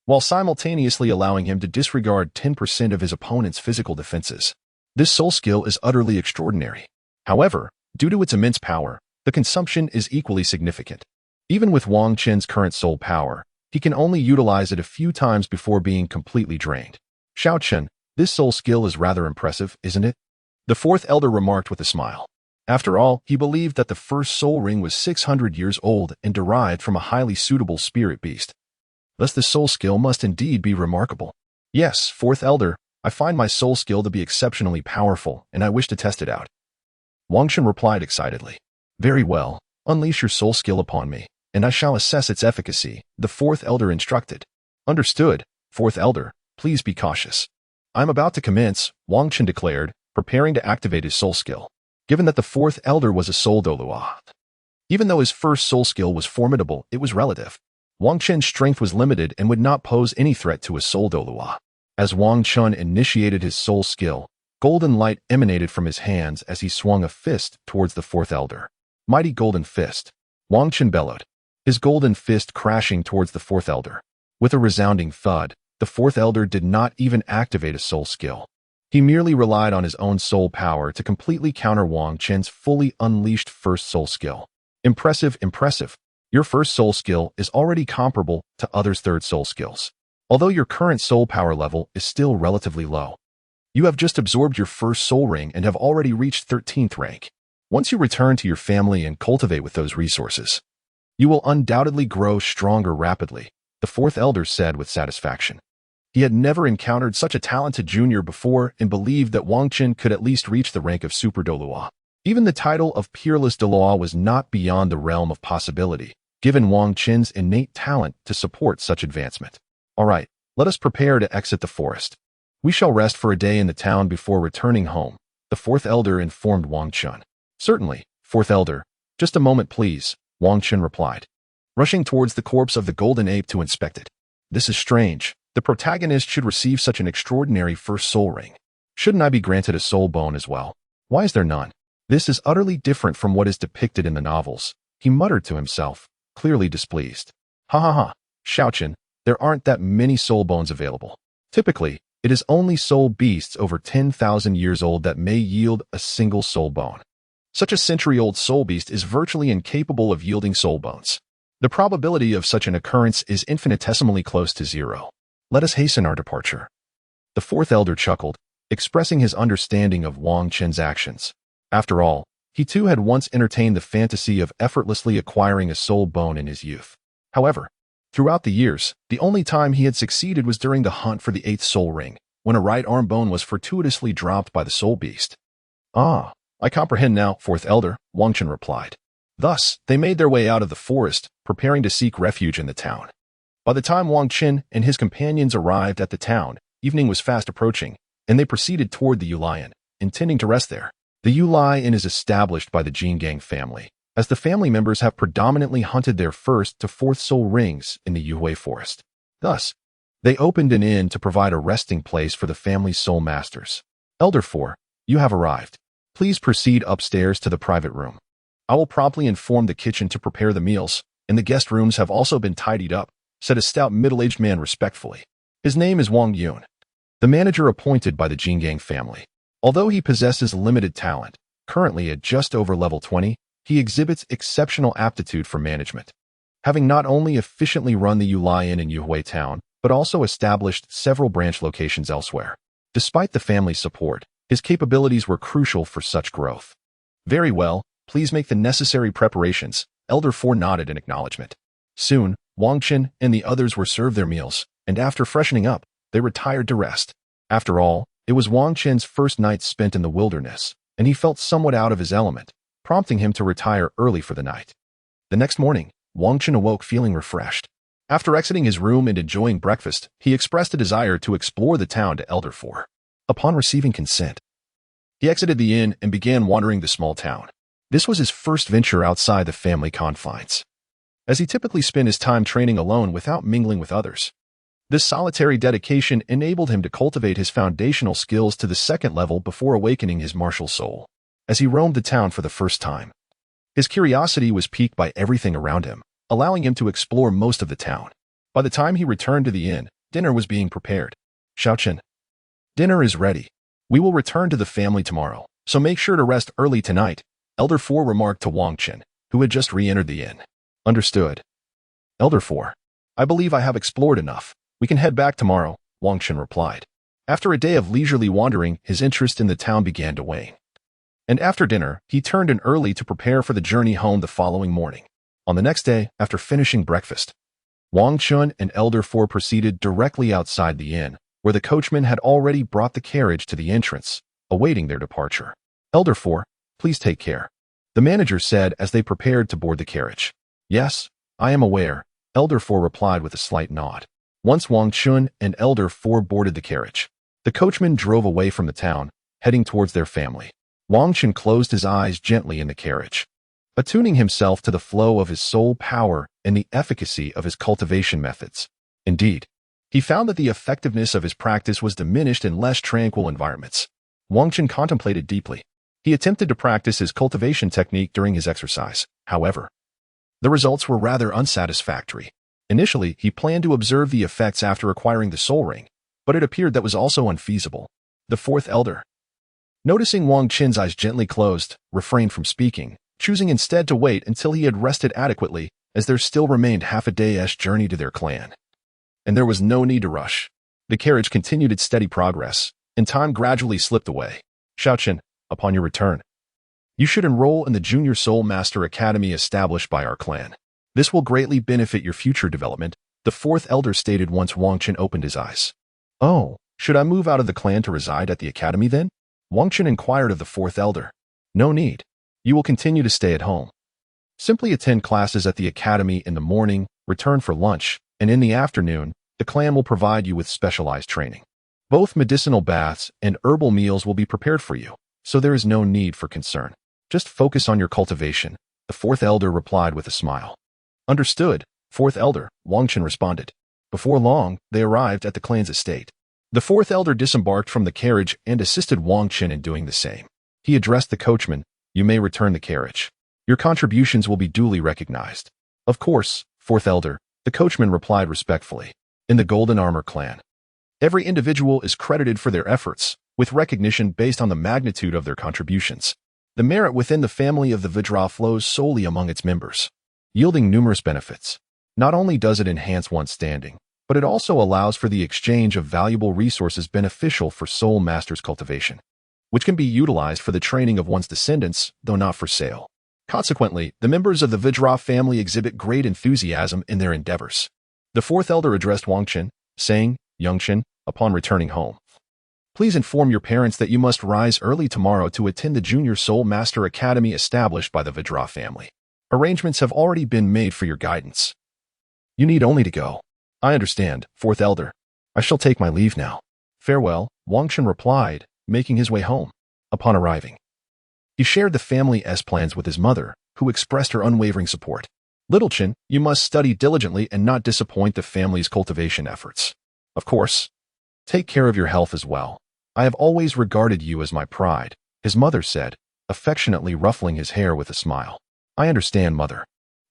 S1: while simultaneously allowing him to disregard 10% of his opponent's physical defenses. This soul skill is utterly extraordinary. However, due to its immense power, the consumption is equally significant. Even with Wang Chun's current soul power, he can only utilize it a few times before being completely drained. Xiao Chun, this soul skill is rather impressive, isn't it? The fourth elder remarked with a smile. After all, he believed that the first soul ring was 600 years old and derived from a highly suitable spirit beast. Thus the soul skill must indeed be remarkable. Yes, fourth elder, I find my soul skill to be exceptionally powerful, and I wish to test it out. Wang Chun replied excitedly. Very well, unleash your soul skill upon me, and I shall assess its efficacy, the fourth elder instructed. Understood, fourth elder, please be cautious. I'm about to commence, Wang Chun declared, preparing to activate his soul skill. Given that the fourth elder was a soul Douluo, even though his first soul skill was formidable, it was relative. Wang Chun's strength was limited and would not pose any threat to a soul Douluo. As Wang Chun initiated his soul skill, golden light emanated from his hands as he swung a fist towards the fourth elder. Mighty golden fist. Wang Chun bellowed, his golden fist crashing towards the fourth elder. With a resounding thud, the fourth elder did not even activate a soul skill. He merely relied on his own soul power to completely counter Wang Chun's fully unleashed first soul skill. Impressive, impressive. Your first soul skill is already comparable to others' third soul skills. Although your current soul power level is still relatively low, you have just absorbed your first soul ring and have already reached 13th rank. Once you return to your family and cultivate with those resources, you will undoubtedly grow stronger rapidly, the fourth elder said with satisfaction. He had never encountered such a talented junior before and believed that Wang Chun could at least reach the rank of Super Douluo. Even the title of Peerless Douluo was not beyond the realm of possibility, given Wang Chun's innate talent to support such advancement. All right, let us prepare to exit the forest. We shall rest for a day in the town before returning home, the fourth elder informed Wang Chun. Certainly, fourth elder. Just a moment, please, Wang Chun replied, rushing towards the corpse of the golden ape to inspect it. This is strange. The protagonist should receive such an extraordinary first soul ring. Shouldn't I be granted a soul bone as well? Why is there none? This is utterly different from what is depicted in the novels, he muttered to himself, clearly displeased. Ha ha ha, Xiao Chun, there aren't that many soul bones available. Typically, it is only soul beasts over 10,000 years old that may yield a single soul bone. Such a century-old soul beast is virtually incapable of yielding soul bones. The probability of such an occurrence is infinitesimally close to zero. Let us hasten our departure. The fourth elder chuckled, expressing his understanding of Wang Qin's actions. After all, he too had once entertained the fantasy of effortlessly acquiring a soul bone in his youth. However, throughout the years, the only time he had succeeded was during the hunt for the eighth soul ring, when a right arm bone was fortuitously dropped by the soul beast. Ah, I comprehend now, fourth elder, Wang Qin replied. Thus, they made their way out of the forest, preparing to seek refuge in the town. By the time Wang Qin and his companions arrived at the town, evening was fast approaching, and they proceeded toward the Yuli Inn, intending to rest there. The Yuli Inn is established by the Jingang family, as the family members have predominantly hunted their first to fourth soul rings in the Yuhui forest. Thus, they opened an inn to provide a resting place for the family's soul masters. Elder 4, you have arrived. Please proceed upstairs to the private room. I will promptly inform the kitchen to prepare the meals, and the guest rooms have also been tidied up, said a stout middle-aged man respectfully. His name is Wang Yun, the manager appointed by the Jingang family. Although he possesses limited talent, currently at just over level 20, he exhibits exceptional aptitude for management. Having not only efficiently run the Yuli Inn in Yuhui town, but also established several branch locations elsewhere. Despite the family's support, his capabilities were crucial for such growth. Very well, please make the necessary preparations, Elder 4 nodded in acknowledgement. Soon, Wang Qin and the others were served their meals, and after freshening up, they retired to rest. After all, it was Wang Qin's first night spent in the wilderness, and he felt somewhat out of his element, prompting him to retire early for the night. The next morning, Wang Qin awoke feeling refreshed. After exiting his room and enjoying breakfast, he expressed a desire to explore the town to Elder 4. Upon receiving consent, he exited the inn and began wandering the small town. This was his first venture outside the family confines, as he typically spent his time training alone without mingling with others. This solitary dedication enabled him to cultivate his foundational skills to the second level before awakening his martial soul. As he roamed the town for the first time, his curiosity was piqued by everything around him, allowing him to explore most of the town. By the time he returned to the inn, dinner was being prepared. Shaoqin, dinner is ready. We will return to the family tomorrow, so make sure to rest early tonight, Elder 4 remarked to Wang Qin, who had just re-entered the inn. Understood. Elder 4, I believe I have explored enough. We can head back tomorrow, Wang Qin replied. After a day of leisurely wandering, his interest in the town began to wane. And after dinner, he turned in early to prepare for the journey home the following morning. On the next day, after finishing breakfast, Wang Qin and Elder 4 proceeded directly outside the inn, where the coachman had already brought the carriage to the entrance, awaiting their departure. Elder 4, please take care, the manager said as they prepared to board the carriage. Yes, I am aware, Elder 4 replied with a slight nod. Once Wang Qin and Elder 4 boarded the carriage, the coachman drove away from the town, heading towards their family. Wang Qin closed his eyes gently in the carriage, attuning himself to the flow of his soul power and the efficacy of his cultivation methods. Indeed, he found that the effectiveness of his practice was diminished in less tranquil environments. Wang Qin contemplated deeply. He attempted to practice his cultivation technique during his exercise. However, the results were rather unsatisfactory. Initially, he planned to observe the effects after acquiring the soul ring, but it appeared that was also unfeasible. The fourth elder, noticing Wang Qin's eyes gently closed, refrained from speaking, choosing instead to wait until he had rested adequately, as there still remained half a day's journey to their clan. And there was no need to rush. The carriage continued its steady progress, and time gradually slipped away. Shaoqin, upon your return, you should enroll in the Junior Soul Master Academy established by our clan. This will greatly benefit your future development, the fourth elder stated once Wang Qin opened his eyes. Oh, should I move out of the clan to reside at the academy then? Wang Qin inquired of the fourth elder. No need. You will continue to stay at home. Simply attend classes at the academy in the morning, return for lunch, and in the afternoon, the clan will provide you with specialized training. Both medicinal baths and herbal meals will be prepared for you, so there is no need for concern. Just focus on your cultivation, the fourth elder replied with a smile. Understood, fourth elder, Wang Qin responded. Before long, they arrived at the clan's estate. The fourth elder disembarked from the carriage and assisted Wang Qin in doing the same. He addressed the coachman, you may return the carriage. Your contributions will be duly recognized. Of course, fourth elder, the coachman replied respectfully. In the Golden Armor clan, every individual is credited for their efforts, with recognition based on the magnitude of their contributions. The merit within the family of the Vajra flows solely among its members, yielding numerous benefits. Not only does it enhance one's standing, but it also allows for the exchange of valuable resources beneficial for soul masters' cultivation, which can be utilized for the training of one's descendants, though not for sale. Consequently, the members of the Vajra family exhibit great enthusiasm in their endeavors. The fourth elder addressed Wang Qin, saying, "Young Qin, upon returning home, please inform your parents that you must rise early tomorrow to attend the Junior Soul Master Academy established by the Vajra family. Arrangements have already been made for your guidance. You need only to go." "I understand, fourth elder. I shall take my leave now." "Farewell," Wang Qin replied, making his way home. Upon arriving, he shared the family's plans with his mother, who expressed her unwavering support. "Little Qin, you must study diligently and not disappoint the family's cultivation efforts. Of course, take care of your health as well. I have always regarded you as my pride," his mother said, affectionately ruffling his hair with a smile. "I understand, mother.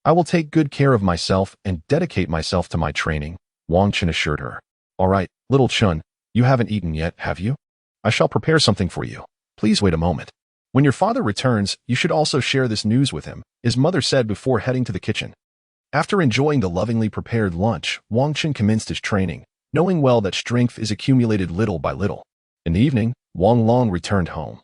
S1: I will take good care of myself and dedicate myself to my training," Wang Qin assured her. "All right, little Qin, you haven't eaten yet, have you? I shall prepare something for you. Please wait a moment. When your father returns, you should also share this news with him," his mother said before heading to the kitchen. After enjoying the lovingly prepared lunch, Wang Qin commenced his training, knowing well that strength is accumulated little by little. In the evening, Wang Long returned home,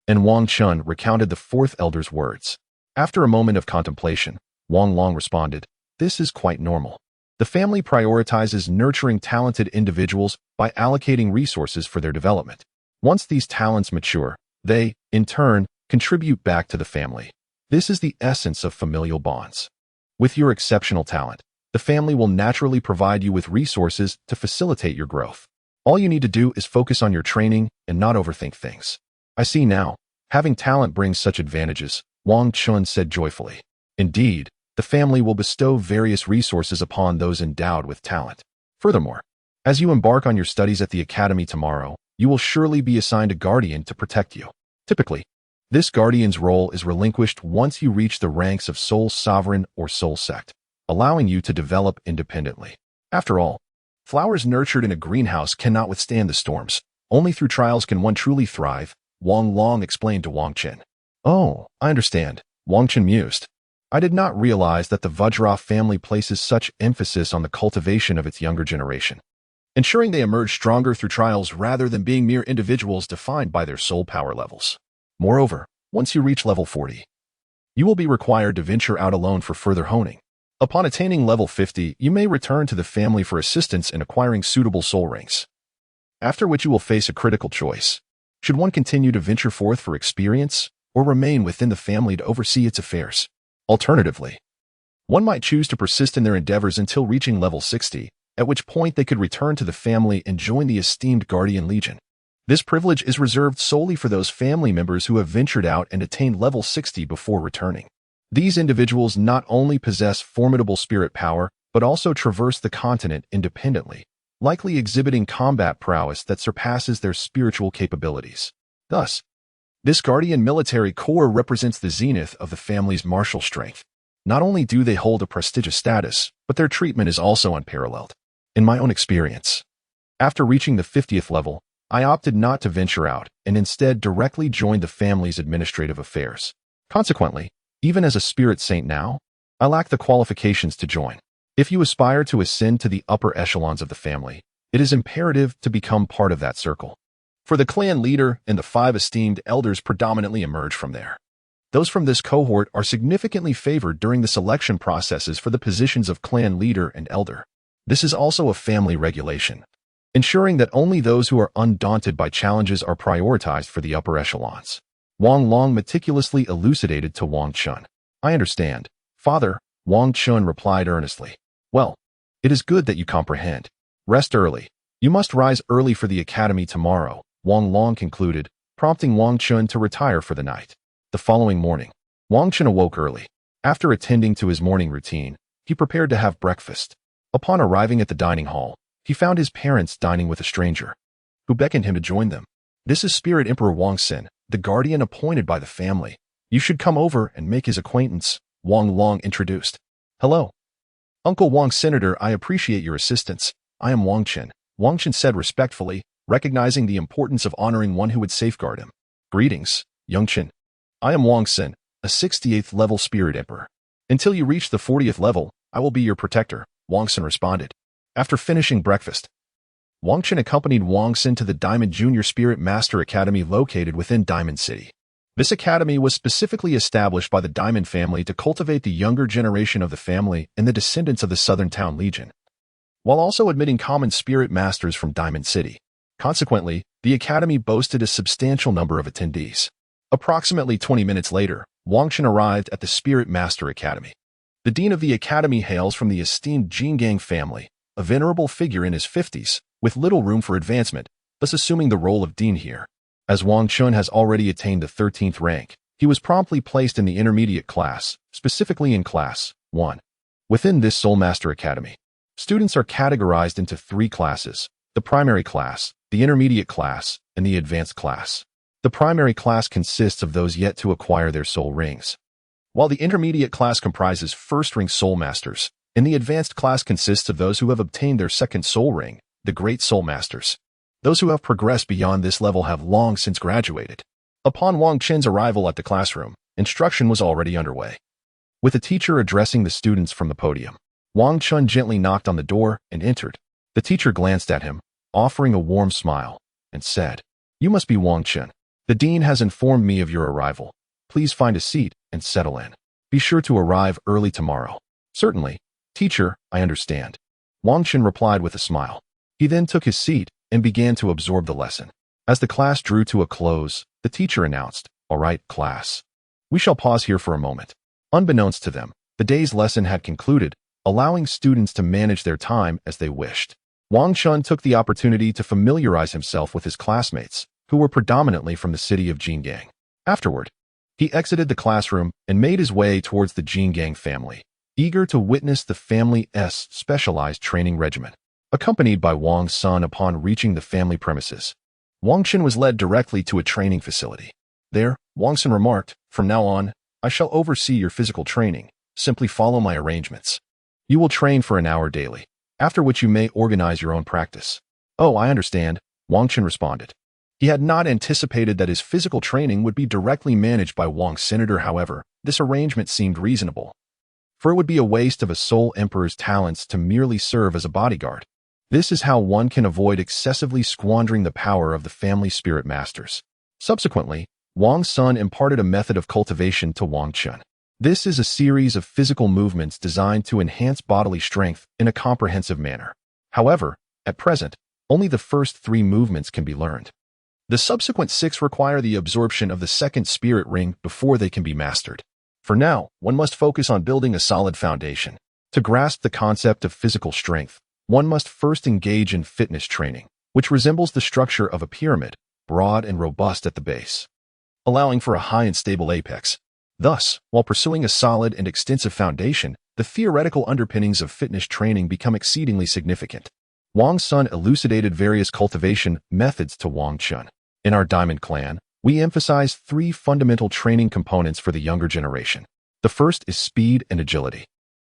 S1: and Wang Qin recounted the fourth elder's words. After a moment of contemplation, Wang Long responded, "This is quite normal. The family prioritizes nurturing talented individuals by allocating resources for their development. Once these talents mature, they, in turn, contribute back to the family. This is the essence of familial bonds. With your exceptional talent, the family will naturally provide you with resources to facilitate your growth. All you need to do is focus on your training and not overthink things." "I see now. Having talent brings such advantages," Wang Qin said joyfully. "Indeed, the family will bestow various resources upon those endowed with talent. Furthermore, as you embark on your studies at the academy tomorrow, you will surely be assigned a guardian to protect you. Typically, this guardian's role is relinquished once you reach the ranks of soul sovereign or soul sect, allowing you to develop independently. After all, flowers nurtured in a greenhouse cannot withstand the storms. Only through trials can one truly thrive," Wang Long explained to Wang Qin. "Oh, I understand," Wang Qin mused. "I did not realize that the Vajra family places such emphasis on the cultivation of its younger generation, ensuring they emerge stronger through trials rather than being mere individuals defined by their soul power levels. Moreover, once you reach level 40, you will be required to venture out alone for further honing. Upon attaining level 50, you may return to the family for assistance in acquiring suitable soul rings, after which you will face a critical choice. Should one continue to venture forth for experience, or remain within the family to oversee its affairs? Alternatively, one might choose to persist in their endeavors until reaching level 60, at which point they could return to the family and join the esteemed Guardian Legion. This privilege is reserved solely for those family members who have ventured out and attained level 60 before returning. These individuals not only possess formidable spirit power, but also traverse the continent independently, likely exhibiting combat prowess that surpasses their spiritual capabilities. Thus, this Guardian military corps represents the zenith of the family's martial strength. Not only do they hold a prestigious status, but their treatment is also unparalleled. In my own experience, after reaching the 50th level, I opted not to venture out and instead directly joined the family's administrative affairs. Consequently, even as a spirit saint now, I lack the qualifications to join. If you aspire to ascend to the upper echelons of the family, it is imperative to become part of that circle. For the clan leader and the 5 esteemed elders predominantly emerge from there. Those from this cohort are significantly favored during the selection processes for the positions of clan leader and elder. This is also a family regulation, ensuring that only those who are undaunted by challenges are prioritized for the upper echelons. Wang Long meticulously elucidated to Wang Qin. "I understand, father," Wang Qin replied earnestly. "Well, it is good that you comprehend. Rest early. You must rise early for the academy tomorrow," Wang Long concluded, prompting Wang Qin to retire for the night. The following morning, Wang Qin awoke early. After attending to his morning routine, he prepared to have breakfast. Upon arriving at the dining hall, he found his parents dining with a stranger, who beckoned him to join them. "This is Spirit Emperor Wang Xin, the guardian appointed by the family. You should come over and make his acquaintance," Wang Long introduced. "Hello, Uncle Wang Senator, I appreciate your assistance. I am Wang Qin," Wang Qin said respectfully, recognizing the importance of honoring one who would safeguard him. "Greetings, young Qin. I am Wang Xin, a 68th level Spirit Emperor. Until you reach the 40th level, I will be your protector, Wang Xin responded. After finishing breakfast, Wang Xin accompanied Wang Xin to the Diamond Junior Spirit Master Academy located within Diamond City. This academy was specifically established by the Diamond family to cultivate the younger generation of the family and the descendants of the Southern Town Legion, while also admitting common spirit masters from Diamond City. Consequently, the academy boasted a substantial number of attendees. Approximately 20 minutes later, Wang Xin arrived at the Spirit Master Academy. The dean of the academy hails from the esteemed Jingang family, a venerable figure in his 50s, with little room for advancement, thus assuming the role of dean here. As Wang Xin has already attained the 13th rank, he was promptly placed in the intermediate class, specifically in Class 1. Within this Soul Master Academy, students are categorized into 3 classes: the primary class, the intermediate class, and the advanced class. The primary class consists of those yet to acquire their soul rings, while the intermediate class comprises first-ring soul masters, and the advanced class consists of those who have obtained their second soul ring, the great soul masters. Those who have progressed beyond this level have long since graduated. Upon Wang Xin's arrival at the classroom, instruction was already underway. With the teacher addressing the students from the podium, Wang Xin gently knocked on the door and entered. The teacher glanced at him, offering a warm smile, and said, "You must be Wang Xin. The dean has informed me of your arrival. Please find a seat and settle in. Be sure to arrive early tomorrow." "Certainly, teacher, I understand," Wang Xin replied with a smile. He then took his seat and began to absorb the lesson. As the class drew to a close, the teacher announced, "All right, class. We shall pause here for a moment." Unbeknownst to them, the day's lesson had concluded, allowing students to manage their time as they wished. Wang Xin took the opportunity to familiarize himself with his classmates, who were predominantly from the city of Jingang. Afterward, he exited the classroom and made his way towards the Jingang family, eager to witness the family's specialized training regimen. Accompanied by Wang Xin upon reaching the family premises, Wang Xin was led directly to a training facility. There, Wang Xin remarked, "From now on, I shall oversee your physical training. Simply follow my arrangements. You will train for an hour daily, after which you may organize your own practice." "Oh, I understand," Wang Xin responded. He had not anticipated that his physical training would be directly managed by Wang Senator. However, this arrangement seemed reasonable, for it would be a waste of a Soul Emperor's talents to merely serve as a bodyguard. This is how one can avoid excessively squandering the power of the family spirit masters. Subsequently, Wang Xin imparted a method of cultivation to Wang Xin. This is a series of physical movements designed to enhance bodily strength in a comprehensive manner. However, at present, only the first 3 movements can be learned. The subsequent 6 require the absorption of the second spirit ring before they can be mastered. For now, one must focus on building a solid foundation. To grasp the concept of physical strength, one must first engage in fitness training, which resembles the structure of a pyramid, broad and robust at the base, allowing for a high and stable apex. Thus, while pursuing a solid and extensive foundation, the theoretical underpinnings of fitness training become exceedingly significant. Wang Xin elucidated various cultivation methods to Wang Xin. In our Diamond Clan, we emphasize 3 fundamental training components for the younger generation. The first is speed and agility.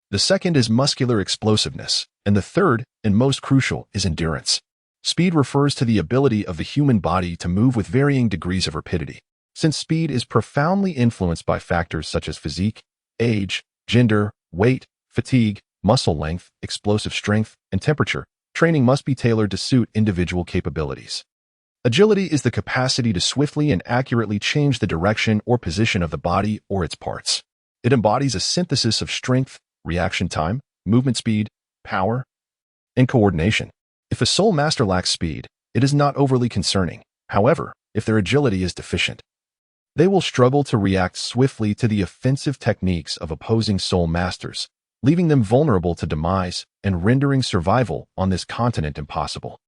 S1: The second is muscular explosiveness, and the third, and most crucial, is endurance. Speed refers to the ability of the human body to move with varying degrees of rapidity. Since speed is profoundly influenced by factors such as physique, age, gender, weight, fatigue, muscle length, explosive strength, and temperature, training must be tailored to suit individual capabilities. Agility is the capacity to swiftly and accurately change the direction or position of the body or its parts. It embodies a synthesis of strength, reaction time, movement speed, power, and coordination. If a soul master lacks speed, it is not overly concerning. However, if their agility is deficient, they will struggle to react swiftly to the offensive techniques of opposing soul masters, leaving them vulnerable to demise and rendering survival on this continent impossible.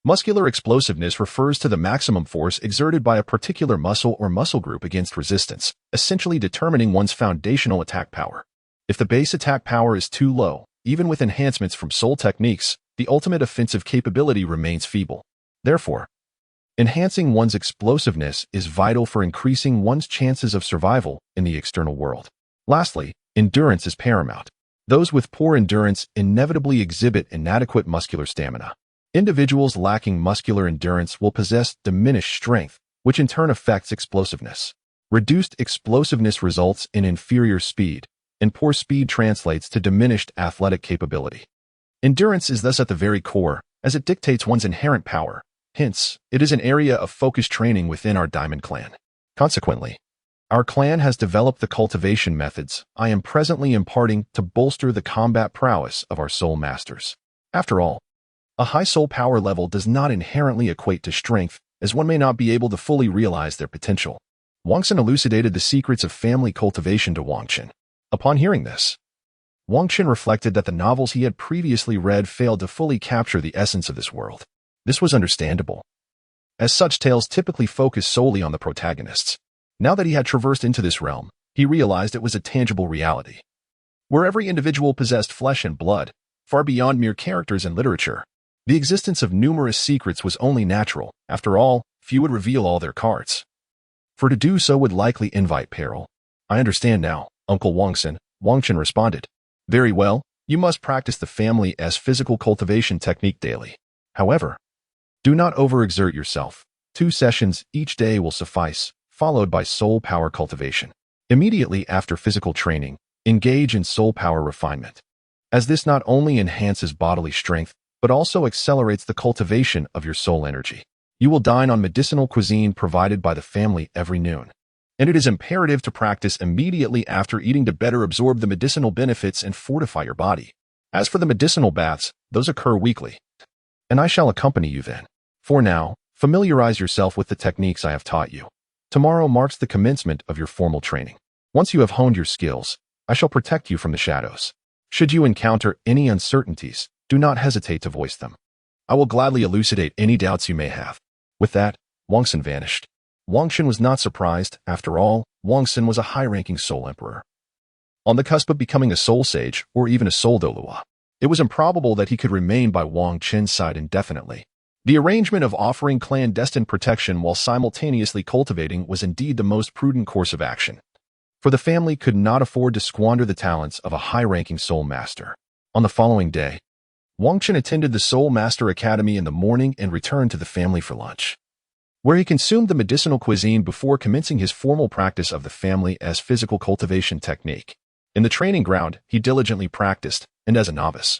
S1: Muscular explosiveness refers to the maximum force exerted by a particular muscle or muscle group against resistance, essentially determining one's foundational attack power. If the base attack power is too low, even with enhancements from soul techniques, the ultimate offensive capability remains feeble. Therefore, enhancing one's explosiveness is vital for increasing one's chances of survival in the external world. Lastly, endurance is paramount. Those with poor endurance inevitably exhibit inadequate muscular stamina. Individuals lacking muscular endurance will possess diminished strength, which in turn affects explosiveness. Reduced explosiveness results in inferior speed, and poor speed translates to diminished athletic capability. Endurance is thus at the very core, as it dictates one's inherent power. Hence, it is an area of focused training within our Diamond Clan. Consequently, our clan has developed the cultivation methods I am presently imparting to bolster the combat prowess of our soul masters. After all, a high soul power level does not inherently equate to strength, as one may not be able to fully realize their potential. Wang Xin elucidated the secrets of family cultivation to Wang Qin. Upon hearing this, Wang Qin reflected that the novels he had previously read failed to fully capture the essence of this world. This was understandable, as such tales typically focus solely on the protagonists. Now that he had traversed into this realm, he realized it was a tangible reality, where every individual possessed flesh and blood, far beyond mere characters in literature. The existence of numerous secrets was only natural. After all, few would reveal all their cards, for to do so would likely invite peril. I understand now, Uncle Wang Xin, Wang Qin responded. Very well, you must practice the family's physical cultivation technique daily. However, do not overexert yourself. 2 sessions each day will suffice, followed by soul power cultivation. Immediately after physical training, engage in soul power refinement, as this not only enhances bodily strength, but also accelerates the cultivation of your soul energy. You will dine on medicinal cuisine provided by the family every noon, and it is imperative to practice immediately after eating to better absorb the medicinal benefits and fortify your body. As for the medicinal baths, those occur weekly, and I shall accompany you then. For now, familiarize yourself with the techniques I have taught you. Tomorrow marks the commencement of your formal training. Once you have honed your skills, I shall protect you from the shadows. Should you encounter any uncertainties, do not hesitate to voice them. I will gladly elucidate any doubts you may have. With that, Wang Xin vanished. Wang Qin was not surprised. After all, Wang Xin was a high-ranking soul emperor, on the cusp of becoming a soul sage or even a soul Douluo. It was improbable that he could remain by Wang Qin's side indefinitely. The arrangement of offering clandestine protection while simultaneously cultivating was indeed the most prudent course of action, for the family could not afford to squander the talents of a high-ranking soul master. On the following day, Wang Qin attended the Soul Master Academy in the morning and returned to the family for lunch, where he consumed the medicinal cuisine before commencing his formal practice of the family's physical cultivation technique. In the training ground, he diligently practiced, and as a novice,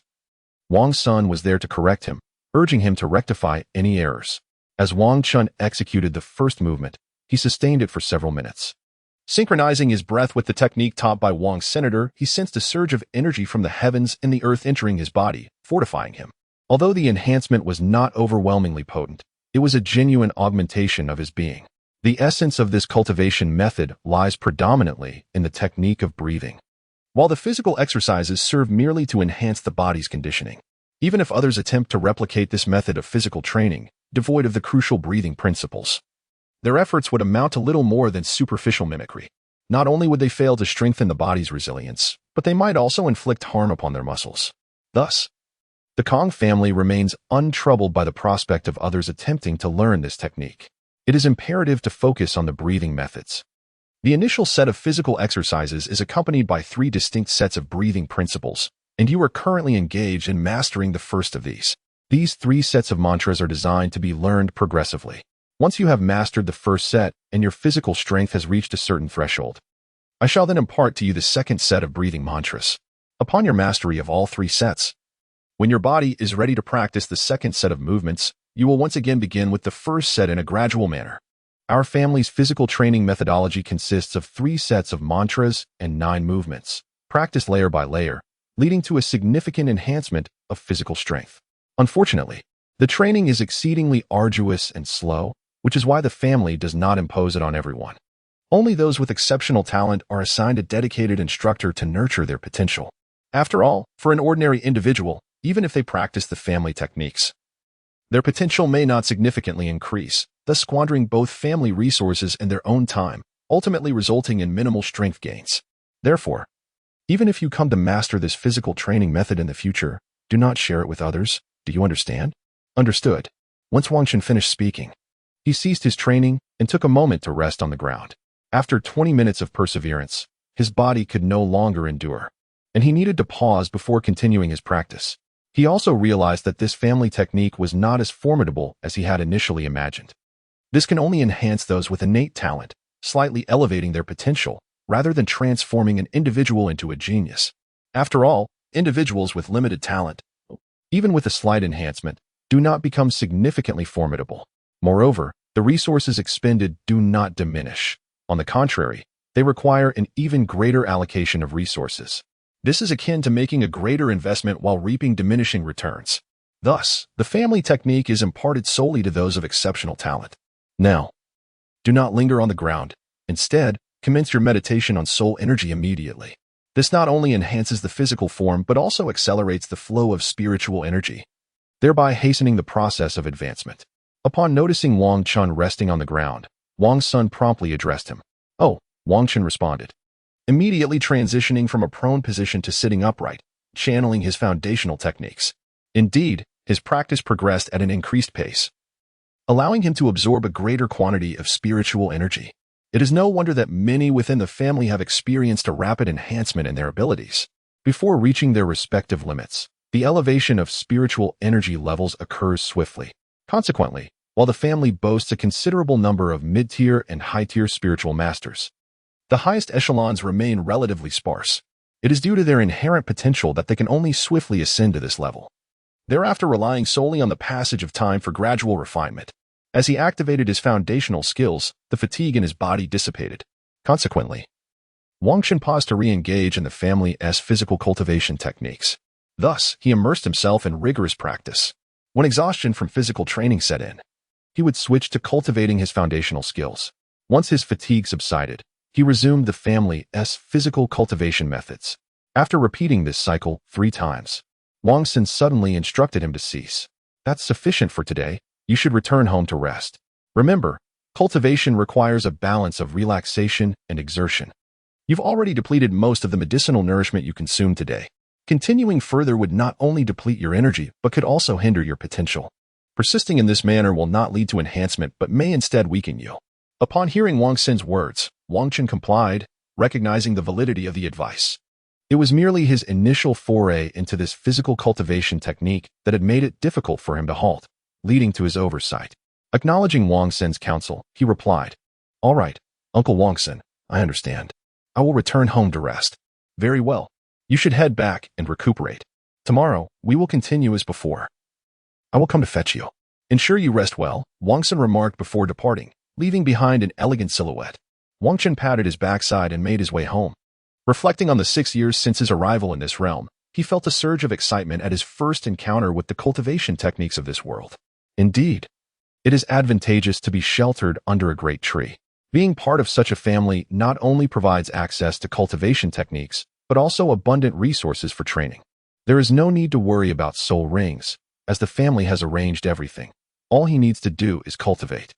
S1: Wang's son was there to correct him, urging him to rectify any errors. As Wang Qin executed the first movement, he sustained it for several minutes. Synchronizing his breath with the technique taught by Wang's senator, he sensed a surge of energy from the heavens and the earth entering his body, fortifying him. Although the enhancement was not overwhelmingly potent, it was a genuine augmentation of his being. The essence of this cultivation method lies predominantly in the technique of breathing, while the physical exercises serve merely to enhance the body's conditioning. Even if others attempt to replicate this method of physical training, devoid of the crucial breathing principles, their efforts would amount to little more than superficial mimicry. Not only would they fail to strengthen the body's resilience, but they might also inflict harm upon their muscles. Thus, the Kong family remains untroubled by the prospect of others attempting to learn this technique. It is imperative to focus on the breathing methods. The initial set of physical exercises is accompanied by 3 distinct sets of breathing principles, and you are currently engaged in mastering the first of these. These 3 sets of mantras are designed to be learned progressively. Once you have mastered the first set and your physical strength has reached a certain threshold, I shall then impart to you the second set of breathing mantras. Upon your mastery of all 3 sets, when your body is ready to practice the second set of movements, you will once again begin with the first set in a gradual manner. Our family's physical training methodology consists of 3 sets of mantras and 9 movements, practiced layer by layer, leading to a significant enhancement of physical strength. Unfortunately, the training is exceedingly arduous and slow, which is why the family does not impose it on everyone. Only those with exceptional talent are assigned a dedicated instructor to nurture their potential. After all, for an ordinary individual, even if they practice the family techniques, their potential may not significantly increase, thus squandering both family resources and their own time, ultimately resulting in minimal strength gains. Therefore, even if you come to master this physical training method in the future, do not share it with others. Do you understand? Understood. Once Wang Qin finished speaking, he ceased his training and took a moment to rest on the ground. After 20 minutes of perseverance, his body could no longer endure, and he needed to pause before continuing his practice. He also realized that this family technique was not as formidable as he had initially imagined. This can only enhance those with innate talent, slightly elevating their potential rather than transforming an individual into a genius. After all, individuals with limited talent, even with a slight enhancement, do not become significantly formidable. Moreover, the resources expended do not diminish. On the contrary, they require an even greater allocation of resources. This is akin to making a greater investment while reaping diminishing returns. Thus, the family technique is imparted solely to those of exceptional talent. Now, do not linger on the ground. Instead, commence your meditation on soul energy immediately. This not only enhances the physical form but also accelerates the flow of spiritual energy, thereby hastening the process of advancement. Upon noticing Wang Chun resting on the ground, Wang Sun promptly addressed him. "Oh," Wang Chun responded, immediately transitioning from a prone position to sitting upright, channeling his foundational techniques. Indeed, his practice progressed at an increased pace, allowing him to absorb a greater quantity of spiritual energy. It is no wonder that many within the family have experienced a rapid enhancement in their abilities. Before reaching their respective limits, the elevation of spiritual energy levels occurs swiftly. Consequently, while the family boasts a considerable number of mid-tier and high-tier spiritual masters, the highest echelons remain relatively sparse. It is due to their inherent potential that they can only swiftly ascend to this level, thereafter relying solely on the passage of time for gradual refinement. As he activated his foundational skills, the fatigue in his body dissipated. Consequently, Wang Chun paused to re-engage in the family's physical cultivation techniques. Thus, he immersed himself in rigorous practice. When exhaustion from physical training set in, he would switch to cultivating his foundational skills. Once his fatigue subsided, he resumed the family's physical cultivation methods. After repeating this cycle 3 times, Wang Sun suddenly instructed him to cease. "That's sufficient for today. You should return home to rest. Remember, cultivation requires a balance of relaxation and exertion. You've already depleted most of the medicinal nourishment you consumed today. Continuing further would not only deplete your energy, but could also hinder your potential. Persisting in this manner will not lead to enhancement, but may instead weaken you." Upon hearing Wang Sun's words, Wang Chun complied, recognizing the validity of the advice. It was merely his initial foray into this physical cultivation technique that had made it difficult for him to halt, leading to his oversight. Acknowledging Wang Sun's counsel, he replied, "All right, Uncle Wang Sun, I understand. I will return home to rest." "Very well. You should head back and recuperate. Tomorrow, we will continue as before. I will come to fetch you." "Ensure you rest well," Wang Sun remarked before departing, leaving behind an elegant silhouette. Wang Chun patted his backside and made his way home. Reflecting on the 6 years since his arrival in this realm, he felt a surge of excitement at his first encounter with the cultivation techniques of this world. Indeed, it is advantageous to be sheltered under a great tree. Being part of such a family not only provides access to cultivation techniques, but also abundant resources for training. There is no need to worry about soul rings, as the family has arranged everything. All he needs to do is cultivate.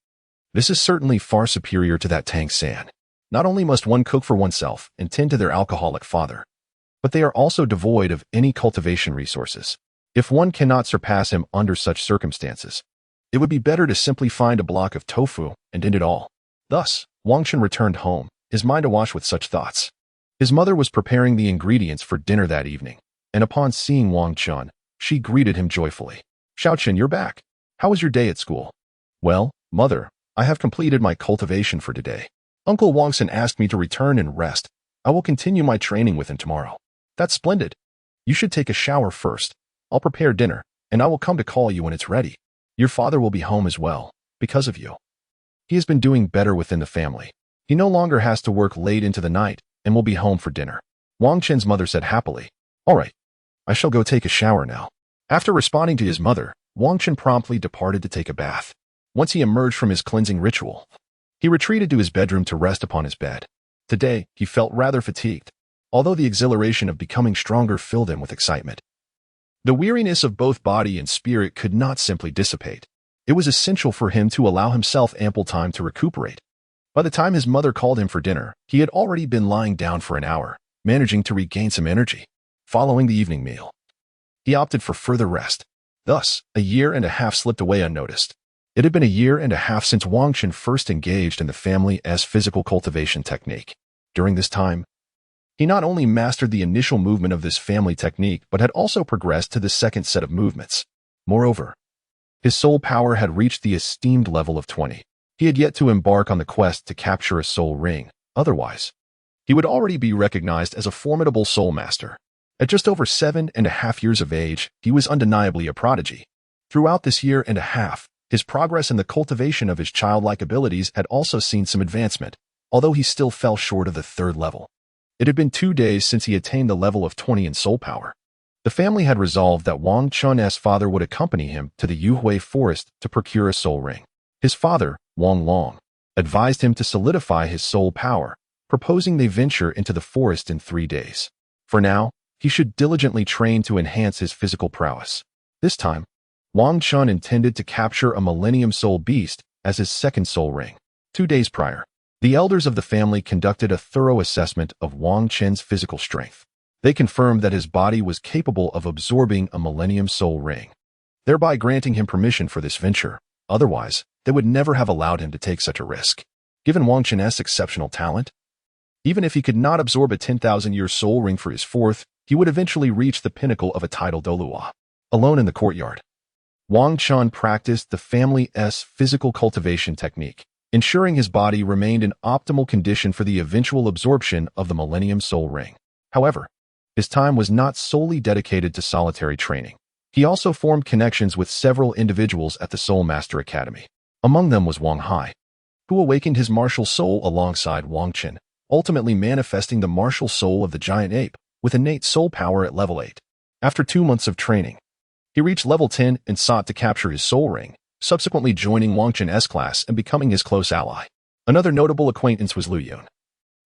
S1: This is certainly far superior to that Tang San. Not only must one cook for oneself and tend to their alcoholic father, but they are also devoid of any cultivation resources. If one cannot surpass him under such circumstances, it would be better to simply find a block of tofu and end it all. Thus, Wang Chun returned home, his mind awash with such thoughts. His mother was preparing the ingredients for dinner that evening, and upon seeing Wang Chun, she greeted him joyfully. "Xiaoqun, you're back. How was your day at school?" "Well, mother, I have completed my cultivation for today. Uncle Wang Sun asked me to return and rest. I will continue my training with him tomorrow." "That's splendid. You should take a shower first. I'll prepare dinner, and I will come to call you when it's ready. Your father will be home as well, because of you. He has been doing better within the family. He no longer has to work late into the night and will be home for dinner." Wang Chun's mother said happily, "All right, I shall go take a shower now." After responding to his mother, Wang Chun promptly departed to take a bath. Once he emerged from his cleansing ritual, he retreated to his bedroom to rest upon his bed. Today, he felt rather fatigued, although the exhilaration of becoming stronger filled him with excitement. The weariness of both body and spirit could not simply dissipate. It was essential for him to allow himself ample time to recuperate. By the time his mother called him for dinner, he had already been lying down for an hour, managing to regain some energy. Following the evening meal, he opted for further rest. Thus, a year and a half slipped away unnoticed. It had been a year and a half since Wang Chun first engaged in the family's physical cultivation technique. During this time, he not only mastered the initial movement of this family technique, but had also progressed to the second set of movements. Moreover, his soul power had reached the esteemed level of 20. He had yet to embark on the quest to capture a soul ring. Otherwise, he would already be recognized as a formidable soul master. At just over 7.5 years of age, he was undeniably a prodigy. Throughout this year and a half, his progress in the cultivation of his childlike abilities had also seen some advancement, although he still fell short of the 3rd level. It had been 2 days since he attained the level of 20 in soul power. The family had resolved that Wang Chun's father would accompany him to the Yuhui forest to procure a soul ring. His father, Wang Long, advised him to solidify his soul power, proposing they venture into the forest in 3 days. For now, he should diligently train to enhance his physical prowess. This time, Wang Chun intended to capture a Millennium Soul Beast as his 2nd soul ring. 2 days prior, the elders of the family conducted a thorough assessment of Wang Chen's physical strength. They confirmed that his body was capable of absorbing a Millennium Soul Ring, thereby granting him permission for this venture. Otherwise, they would never have allowed him to take such a risk. Given Wang Chen's exceptional talent, even if he could not absorb a 10,000-year soul ring for his 4th, he would eventually reach the pinnacle of a title Douluo. Alone in the courtyard, Wang Chun practiced the family's physical cultivation technique, ensuring his body remained in optimal condition for the eventual absorption of the Millennium Soul Ring. However, his time was not solely dedicated to solitary training. He also formed connections with several individuals at the Soul Master Academy. Among them was Wang Hai, who awakened his martial soul alongside Wang Chen, ultimately manifesting the martial soul of the giant ape with innate soul power at level 8. After 2 months of training, he reached level 10 and sought to capture his soul ring, subsequently joining Wang Chen's class and becoming his close ally. Another notable acquaintance was Liu Yun,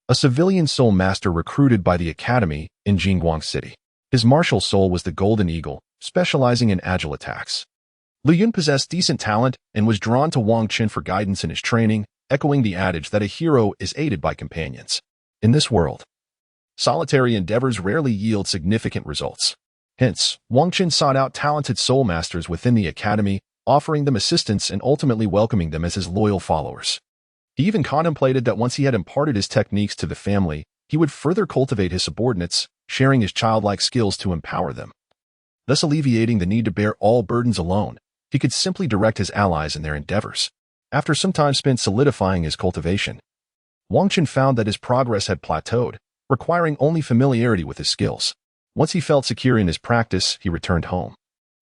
S1: a civilian soul master recruited by the academy in Jingang City. His martial soul was the Golden Eagle, specializing in agile attacks. Liu Yun possessed decent talent and was drawn to Wang Chen for guidance in his training, echoing the adage that a hero is aided by companions. In this world, solitary endeavors rarely yield significant results. Hence, Wang Chen sought out talented soul masters within the academy, offering them assistance and ultimately welcoming them as his loyal followers. He even contemplated that once he had imparted his techniques to the family, he would further cultivate his subordinates, sharing his childlike skills to empower them. Thus alleviating the need to bear all burdens alone, he could simply direct his allies in their endeavors. After some time spent solidifying his cultivation, Wang Chen found that his progress had plateaued, requiring only familiarity with his skills. Once he felt secure in his practice, he returned home,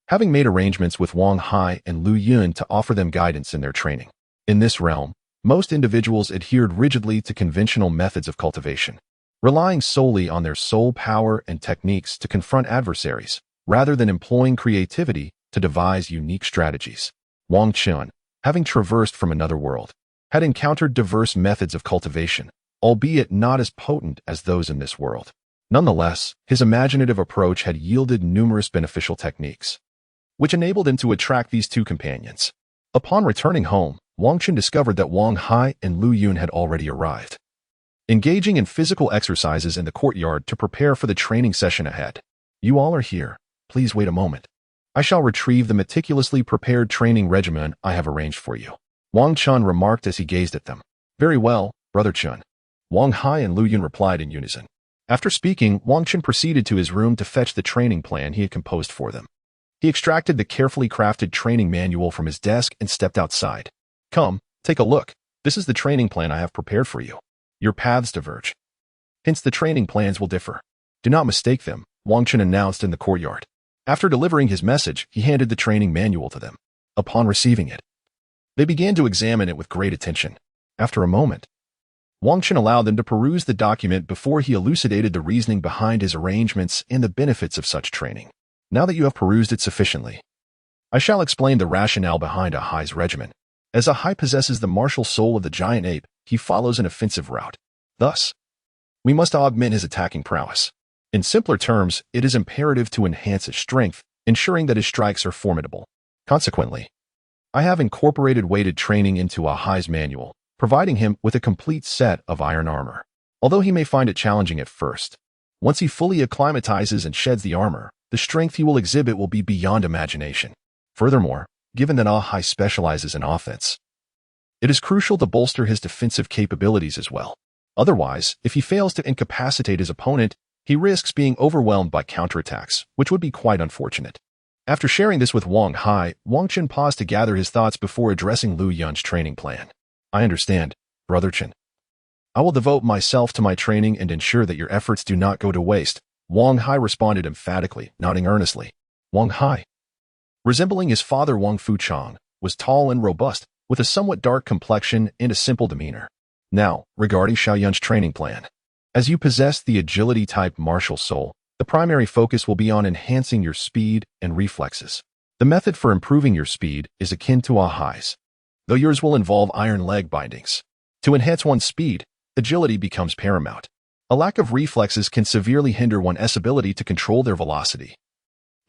S1: having made arrangements with Wang Hai and Liu Yun to offer them guidance in their training. In this realm, most individuals adhered rigidly to conventional methods of cultivation, relying solely on their soul power and techniques to confront adversaries, rather than employing creativity to devise unique strategies. Wang Chen, having traversed from another world, had encountered diverse methods of cultivation, albeit not as potent as those in this world. Nonetheless, his imaginative approach had yielded numerous beneficial techniques, which enabled him to attract these 2 companions. Upon returning home, Wang Chen discovered that Wang Hai and Liu Yun had already arrived, engaging in physical exercises in the courtyard to prepare for the training session ahead. "You all are here. Please wait a moment. I shall retrieve the meticulously prepared training regimen I have arranged for you," Wang Chun remarked as he gazed at them. "Very well, Brother Chun," Wang Hai and Liu Yun replied in unison. After speaking, Wang Chen proceeded to his room to fetch the training plan he had composed for them. He extracted the carefully crafted training manual from his desk and stepped outside. "Come, take a look. This is the training plan I have prepared for you. Your paths diverge, hence the training plans will differ. Do not mistake them," Wang Chen announced in the courtyard. After delivering his message, he handed the training manual to them. Upon receiving it, they began to examine it with great attention. After a moment, Wang Chen allowed them to peruse the document before he elucidated the reasoning behind his arrangements and the benefits of such training. "Now that you have perused it sufficiently, I shall explain the rationale behind a Hai's regimen. As a Hai possesses the martial soul of the giant ape, he follows an offensive route. Thus, we must augment his attacking prowess. In simpler terms, it is imperative to enhance his strength, ensuring that his strikes are formidable. Consequently, I have incorporated weighted training into a Hai's manual, providing him with a complete set of iron armor. Although he may find it challenging at first, once he fully acclimatizes and sheds the armor, the strength he will exhibit will be beyond imagination. Furthermore, given that a Hai specializes in offense, it is crucial to bolster his defensive capabilities as well. Otherwise, if he fails to incapacitate his opponent, he risks being overwhelmed by counterattacks, which would be quite unfortunate." After sharing this with Wang Hai, Wang Chen paused to gather his thoughts before addressing Liu Yun's training plan. I understand, Brother Chen. I will devote myself to my training and ensure that your efforts do not go to waste, Wang Hai responded emphatically, nodding earnestly. Wang Hai, resembling his father Wang Fuchang, was tall and robust, with a somewhat dark complexion and a simple demeanor. Now, regarding Xiaoyun's training plan. As you possess the agility-type martial soul, the primary focus will be on enhancing your speed and reflexes. The method for improving your speed is akin to Ahai's, though yours will involve iron leg bindings. To enhance one's speed, agility becomes paramount. A lack of reflexes can severely hinder one's ability to control their velocity,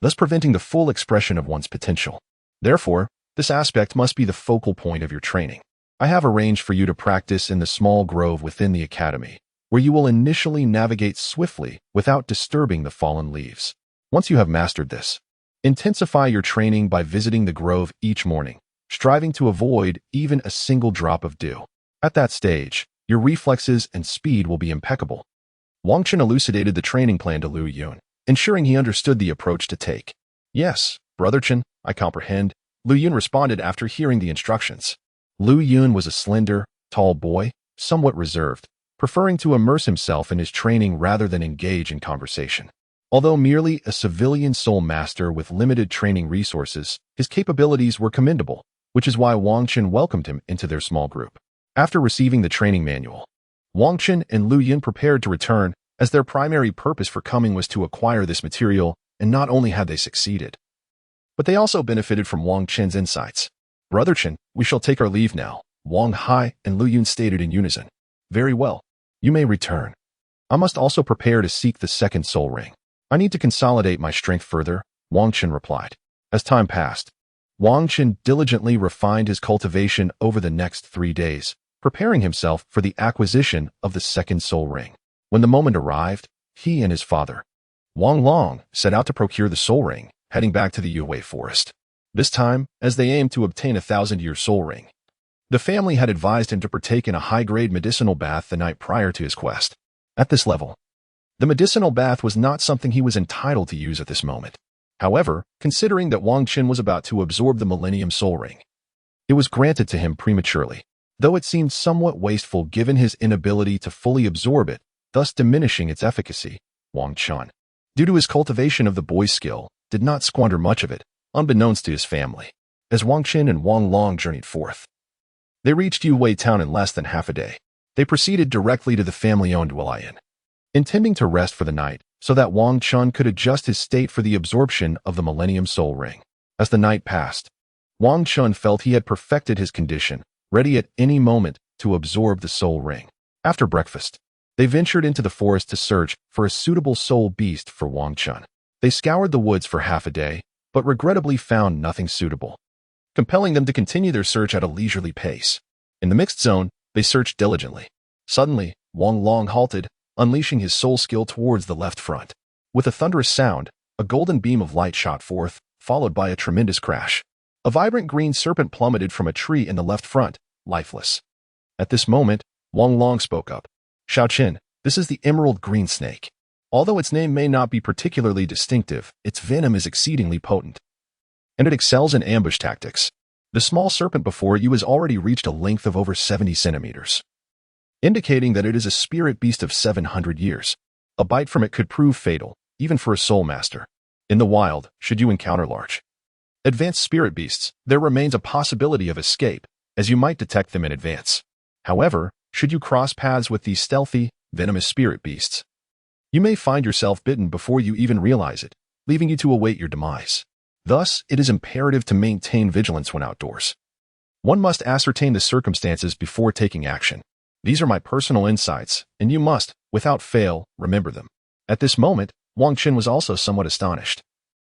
S1: thus preventing the full expression of one's potential. Therefore, this aspect must be the focal point of your training. I have arranged for you to practice in the small grove within the academy, where you will initially navigate swiftly without disturbing the fallen leaves. Once you have mastered this, intensify your training by visiting the grove each morning, striving to avoid even a single drop of dew. At that stage, your reflexes and speed will be impeccable. Wang Chen elucidated the training plan to Lu Yun, ensuring he understood the approach to take. Yes, Brother Chen, I comprehend, Lu Yun responded after hearing the instructions. Lu Yun was a slender, tall boy, somewhat reserved, preferring to immerse himself in his training rather than engage in conversation. Although merely a civilian soul master with limited training resources, his capabilities were commendable, which is why Wang Chen welcomed him into their small group. After receiving the training manual, Wang Chen and Lu Yun prepared to return, as their primary purpose for coming was to acquire this material, and not only had they succeeded, but they also benefited from Wang Chen's insights. Brother Chen, we shall take our leave now, Wang Hai and Lu Yun stated in unison. Very well. You may return. I must also prepare to seek the second soul ring. I need to consolidate my strength further, Wang Chen replied. As time passed, Wang Chen diligently refined his cultivation over the next 3 days, preparing himself for the acquisition of the second soul ring. When the moment arrived, he and his father, Wang Long, set out to procure the soul ring, heading back to the Yue forest. This time, as they aimed to obtain a 1,000-year soul ring, the family had advised him to partake in a high-grade medicinal bath the night prior to his quest. At this level, the medicinal bath was not something he was entitled to use at this moment. However, considering that Wang Chen was about to absorb the Millennium Soul Ring, it was granted to him prematurely, though it seemed somewhat wasteful given his inability to fully absorb it, thus diminishing its efficacy. Wang Chen, due to his cultivation of the boy's skill, did not squander much of it, unbeknownst to his family. As Wang Chen and Wang Long journeyed forth, they reached Yue town in less than half a day. They proceeded directly to the family-owned Wilaya, intending to rest for the night so that Wang Chen could adjust his state for the absorption of the Millennium Soul Ring. As the night passed, Wang Chen felt he had perfected his condition, ready at any moment to absorb the soul ring. After breakfast, they ventured into the forest to search for a suitable soul beast for Wang Chen. They scoured the woods for half a day, but regrettably found nothing suitable, compelling them to continue their search at a leisurely pace. In the mixed zone, they searched diligently. Suddenly, Wang Long halted, unleashing his soul skill towards the left front. With a thunderous sound, a golden beam of light shot forth, followed by a tremendous crash. A vibrant green serpent plummeted from a tree in the left front, lifeless. At this moment, Wang Long spoke up. Xiao Qin, this is the emerald green snake. Although its name may not be particularly distinctive, its venom is exceedingly potent, and it excels in ambush tactics. The small serpent before you has already reached a length of over 70 centimeters, indicating that it is a spirit beast of 700 years. A bite from it could prove fatal, even for a soul master. In the wild, should you encounter large, advanced spirit beasts, there remains a possibility of escape, as you might detect them in advance. However, should you cross paths with these stealthy, venomous spirit beasts, you may find yourself bitten before you even realize it, leaving you to await your demise. Thus, it is imperative to maintain vigilance when outdoors. One must ascertain the circumstances before taking action. These are my personal insights, and you must, without fail, remember them. At this moment, Wang Chen was also somewhat astonished,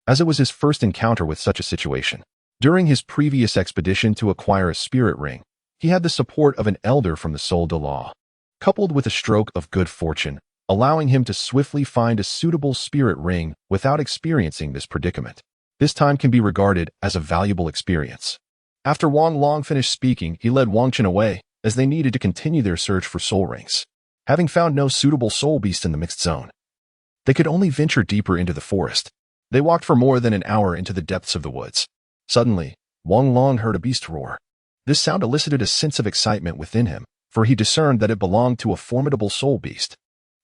S1: as it was his first encounter with such a situation. During his previous expedition to acquire a spirit ring, he had the support of an elder from the Soul de Law, coupled with a stroke of good fortune, allowing him to swiftly find a suitable spirit ring without experiencing this predicament. This time can be regarded as a valuable experience. After Wang Long finished speaking, he led Wang Chen away, as they needed to continue their search for soul rings. Having found no suitable soul beast in the mixed zone, they could only venture deeper into the forest. They walked for more than an hour into the depths of the woods. Suddenly, Wang Long heard a beast roar. This sound elicited a sense of excitement within him, for he discerned that it belonged to a formidable soul beast.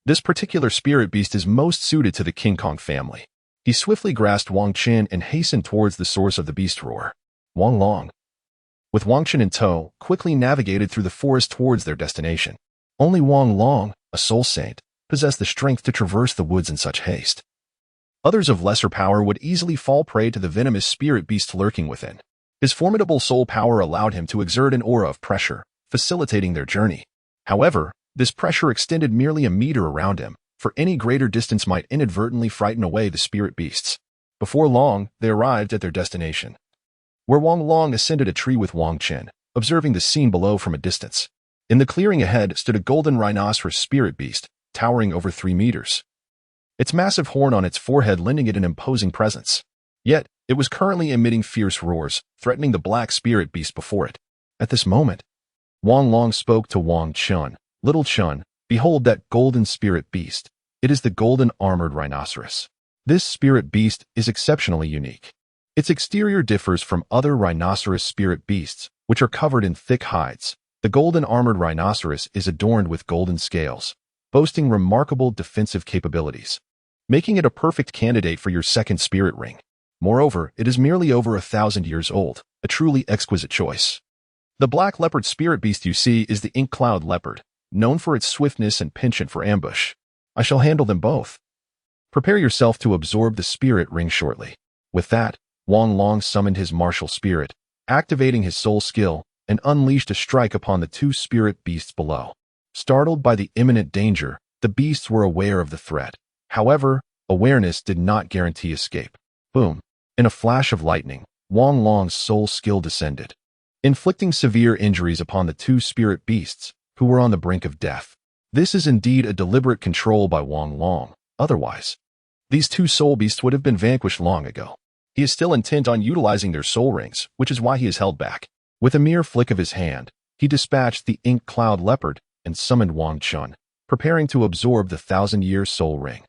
S1: This particular spirit beast is most suited to the King Kong family. He swiftly grasped Wang Qin and hastened towards the source of the beast roar. Wang Long, with Wang Qin in tow, quickly navigated through the forest towards their destination. Only Wang Long, a soul saint, possessed the strength to traverse the woods in such haste. Others of lesser power would easily fall prey to the venomous spirit beast lurking within. His formidable soul power allowed him to exert an aura of pressure, facilitating their journey. However, this pressure extended merely a meter around him, for any greater distance might inadvertently frighten away the spirit beasts. Before long, they arrived at their destination, where Wang Long ascended a tree with Wang Qin, observing the scene below from a distance. In the clearing ahead stood a golden rhinoceros spirit beast, towering over 3 meters. Its massive horn on its forehead lending it an imposing presence. Yet, it was currently emitting fierce roars, threatening the black spirit beast before it. At this moment, Wang Long spoke to Wang Chun. Little Chun, behold that golden spirit beast. It is the golden armored rhinoceros. This spirit beast is exceptionally unique. Its exterior differs from other rhinoceros spirit beasts, which are covered in thick hides. The golden armored rhinoceros is adorned with golden scales, boasting remarkable defensive capabilities, making it a perfect candidate for your second spirit ring. Moreover, it is merely over 1,000 years old, a truly exquisite choice. The black leopard spirit beast you see is the ink cloud leopard, known for its swiftness and penchant for ambush. I shall handle them both. Prepare yourself to absorb the spirit ring shortly. With that, Wang Long summoned his martial spirit, activating his soul skill, and unleashed a strike upon the 2 spirit beasts below. Startled by the imminent danger, the beasts were aware of the threat. However, awareness did not guarantee escape. Boom! In a flash of lightning, Wang Long's soul skill descended, inflicting severe injuries upon the 2 spirit beasts, who were on the brink of death. This is indeed a deliberate control by Wang Long. Otherwise, these 2 soul beasts would have been vanquished long ago. He is still intent on utilizing their soul rings, which is why he is held back. With a mere flick of his hand, he dispatched the ink cloud leopard and summoned Wang Chun, preparing to absorb the 1,000-year soul ring.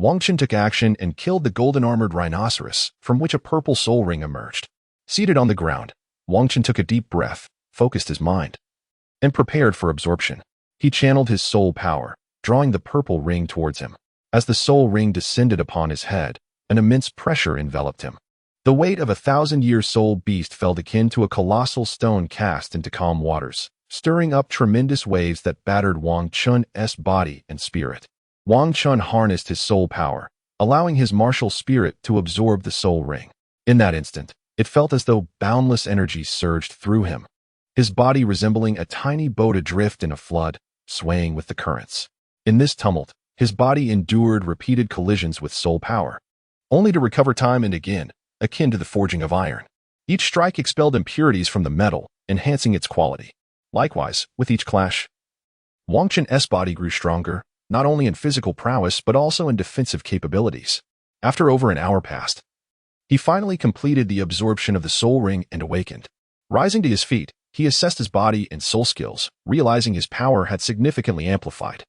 S1: Wang Chun took action and killed the golden armored rhinoceros, from which a purple soul ring emerged. Seated on the ground, Wang Chun took a deep breath, focused his mind, and prepared for absorption. He channeled his soul power, drawing the purple ring towards him. As the soul ring descended upon his head, an immense pressure enveloped him. The weight of a 1,000-year soul beast felt akin to a colossal stone cast into calm waters, stirring up tremendous waves that battered Wang Chun's body and spirit. Wang Chun harnessed his soul power, allowing his martial spirit to absorb the soul ring. In that instant, it felt as though boundless energy surged through him, his body resembling a tiny boat adrift in a flood, swaying with the currents. In this tumult, his body endured repeated collisions with soul power, only to recover time and again, akin to the forging of iron. Each strike expelled impurities from the metal, enhancing its quality. Likewise, with each clash, Wang Chun's body grew stronger, not only in physical prowess but also in defensive capabilities. After over an hour passed, he finally completed the absorption of the soul ring and awakened. Rising to his feet, he assessed his body and soul skills, realizing his power had significantly amplified.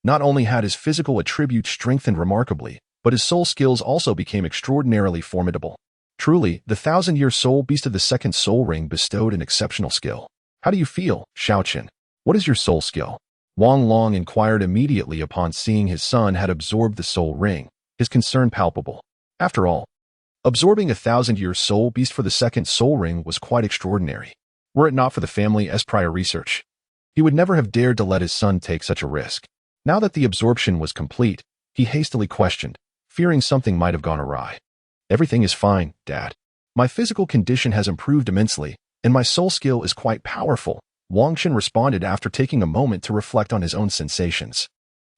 S1: Not only had his physical attributes strengthened remarkably, but his soul skills also became extraordinarily formidable. Truly, the 1,000-year soul beast of the second soul ring bestowed an exceptional skill. How do you feel, Shaoqin? What is your soul skill? Wang Long inquired immediately upon seeing his son had absorbed the soul ring, his concern palpable. After all, absorbing a 1,000-year soul beast for the second soul ring was quite extraordinary. Were it not for the family's prior research, he would never have dared to let his son take such a risk. Now that the absorption was complete, he hastily questioned, fearing something might have gone awry. Everything is fine, Dad. My physical condition has improved immensely, and my soul skill is quite powerful, Wang Chun responded after taking a moment to reflect on his own sensations.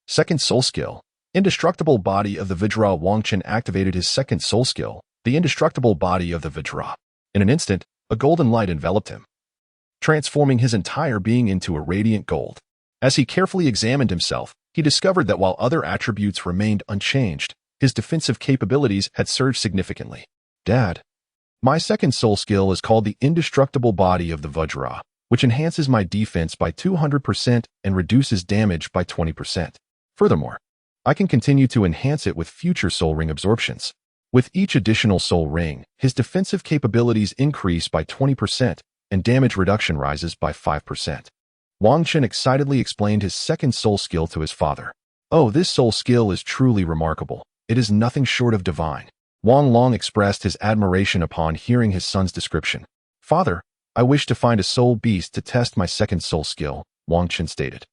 S1: Second soul skill. Indestructible body of the Vajra. Wang Chun activated his second soul skill, the indestructible body of the Vajra. In an instant, a golden light enveloped him, transforming his entire being into a radiant gold. As he carefully examined himself, he discovered that while other attributes remained unchanged, his defensive capabilities had surged significantly. Dad, my second soul skill is called the indestructible body of the Vajra, which enhances my defense by 200% and reduces damage by 20%. Furthermore, I can continue to enhance it with future soul ring absorptions. With each additional soul ring, his defensive capabilities increase by 20%, and damage reduction rises by 5%. Wang Chen excitedly explained his second soul skill to his father. "Oh, this soul skill is truly remarkable. It is nothing short of divine." Wang Long expressed his admiration upon hearing his son's description. "Father, I wish to find a soul beast to test my second soul skill," Wang Chen stated,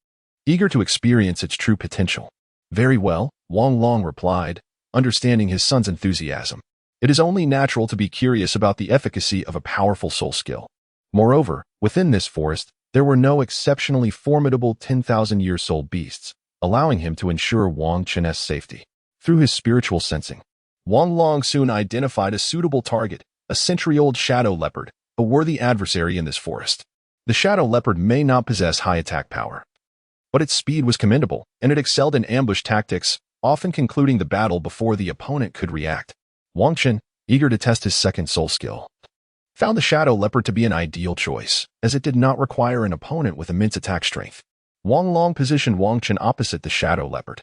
S1: eager to experience its true potential. "Very well," Wang Long replied, understanding his son's enthusiasm. It is only natural to be curious about the efficacy of a powerful soul skill. Moreover, within this forest, there were no exceptionally formidable 10,000-year soul beasts, allowing him to ensure Wang Chen's safety. Through his spiritual sensing, Wang Long soon identified a suitable target, a century-old shadow leopard, a worthy adversary in this forest. The shadow leopard may not possess high attack power, but its speed was commendable, and it excelled in ambush tactics, often concluding the battle before the opponent could react. Wang Chen, eager to test his second soul skill, found the shadow leopard to be an ideal choice, as it did not require an opponent with immense attack strength. Wang Long positioned Wang Chen opposite the shadow leopard,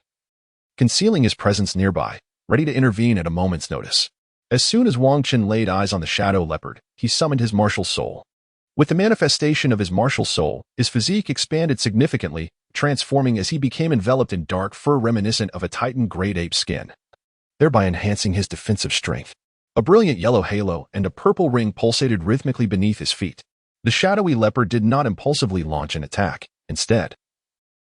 S1: concealing his presence nearby, ready to intervene at a moment's notice. As soon as Wang Chen laid eyes on the shadow leopard, he summoned his martial soul. With the manifestation of his martial soul, his physique expanded significantly, transforming as he became enveloped in dark fur reminiscent of a titan great ape skin, thereby enhancing his defensive strength. A brilliant yellow halo and a purple ring pulsated rhythmically beneath his feet. The shadowy leopard did not impulsively launch an attack. Instead,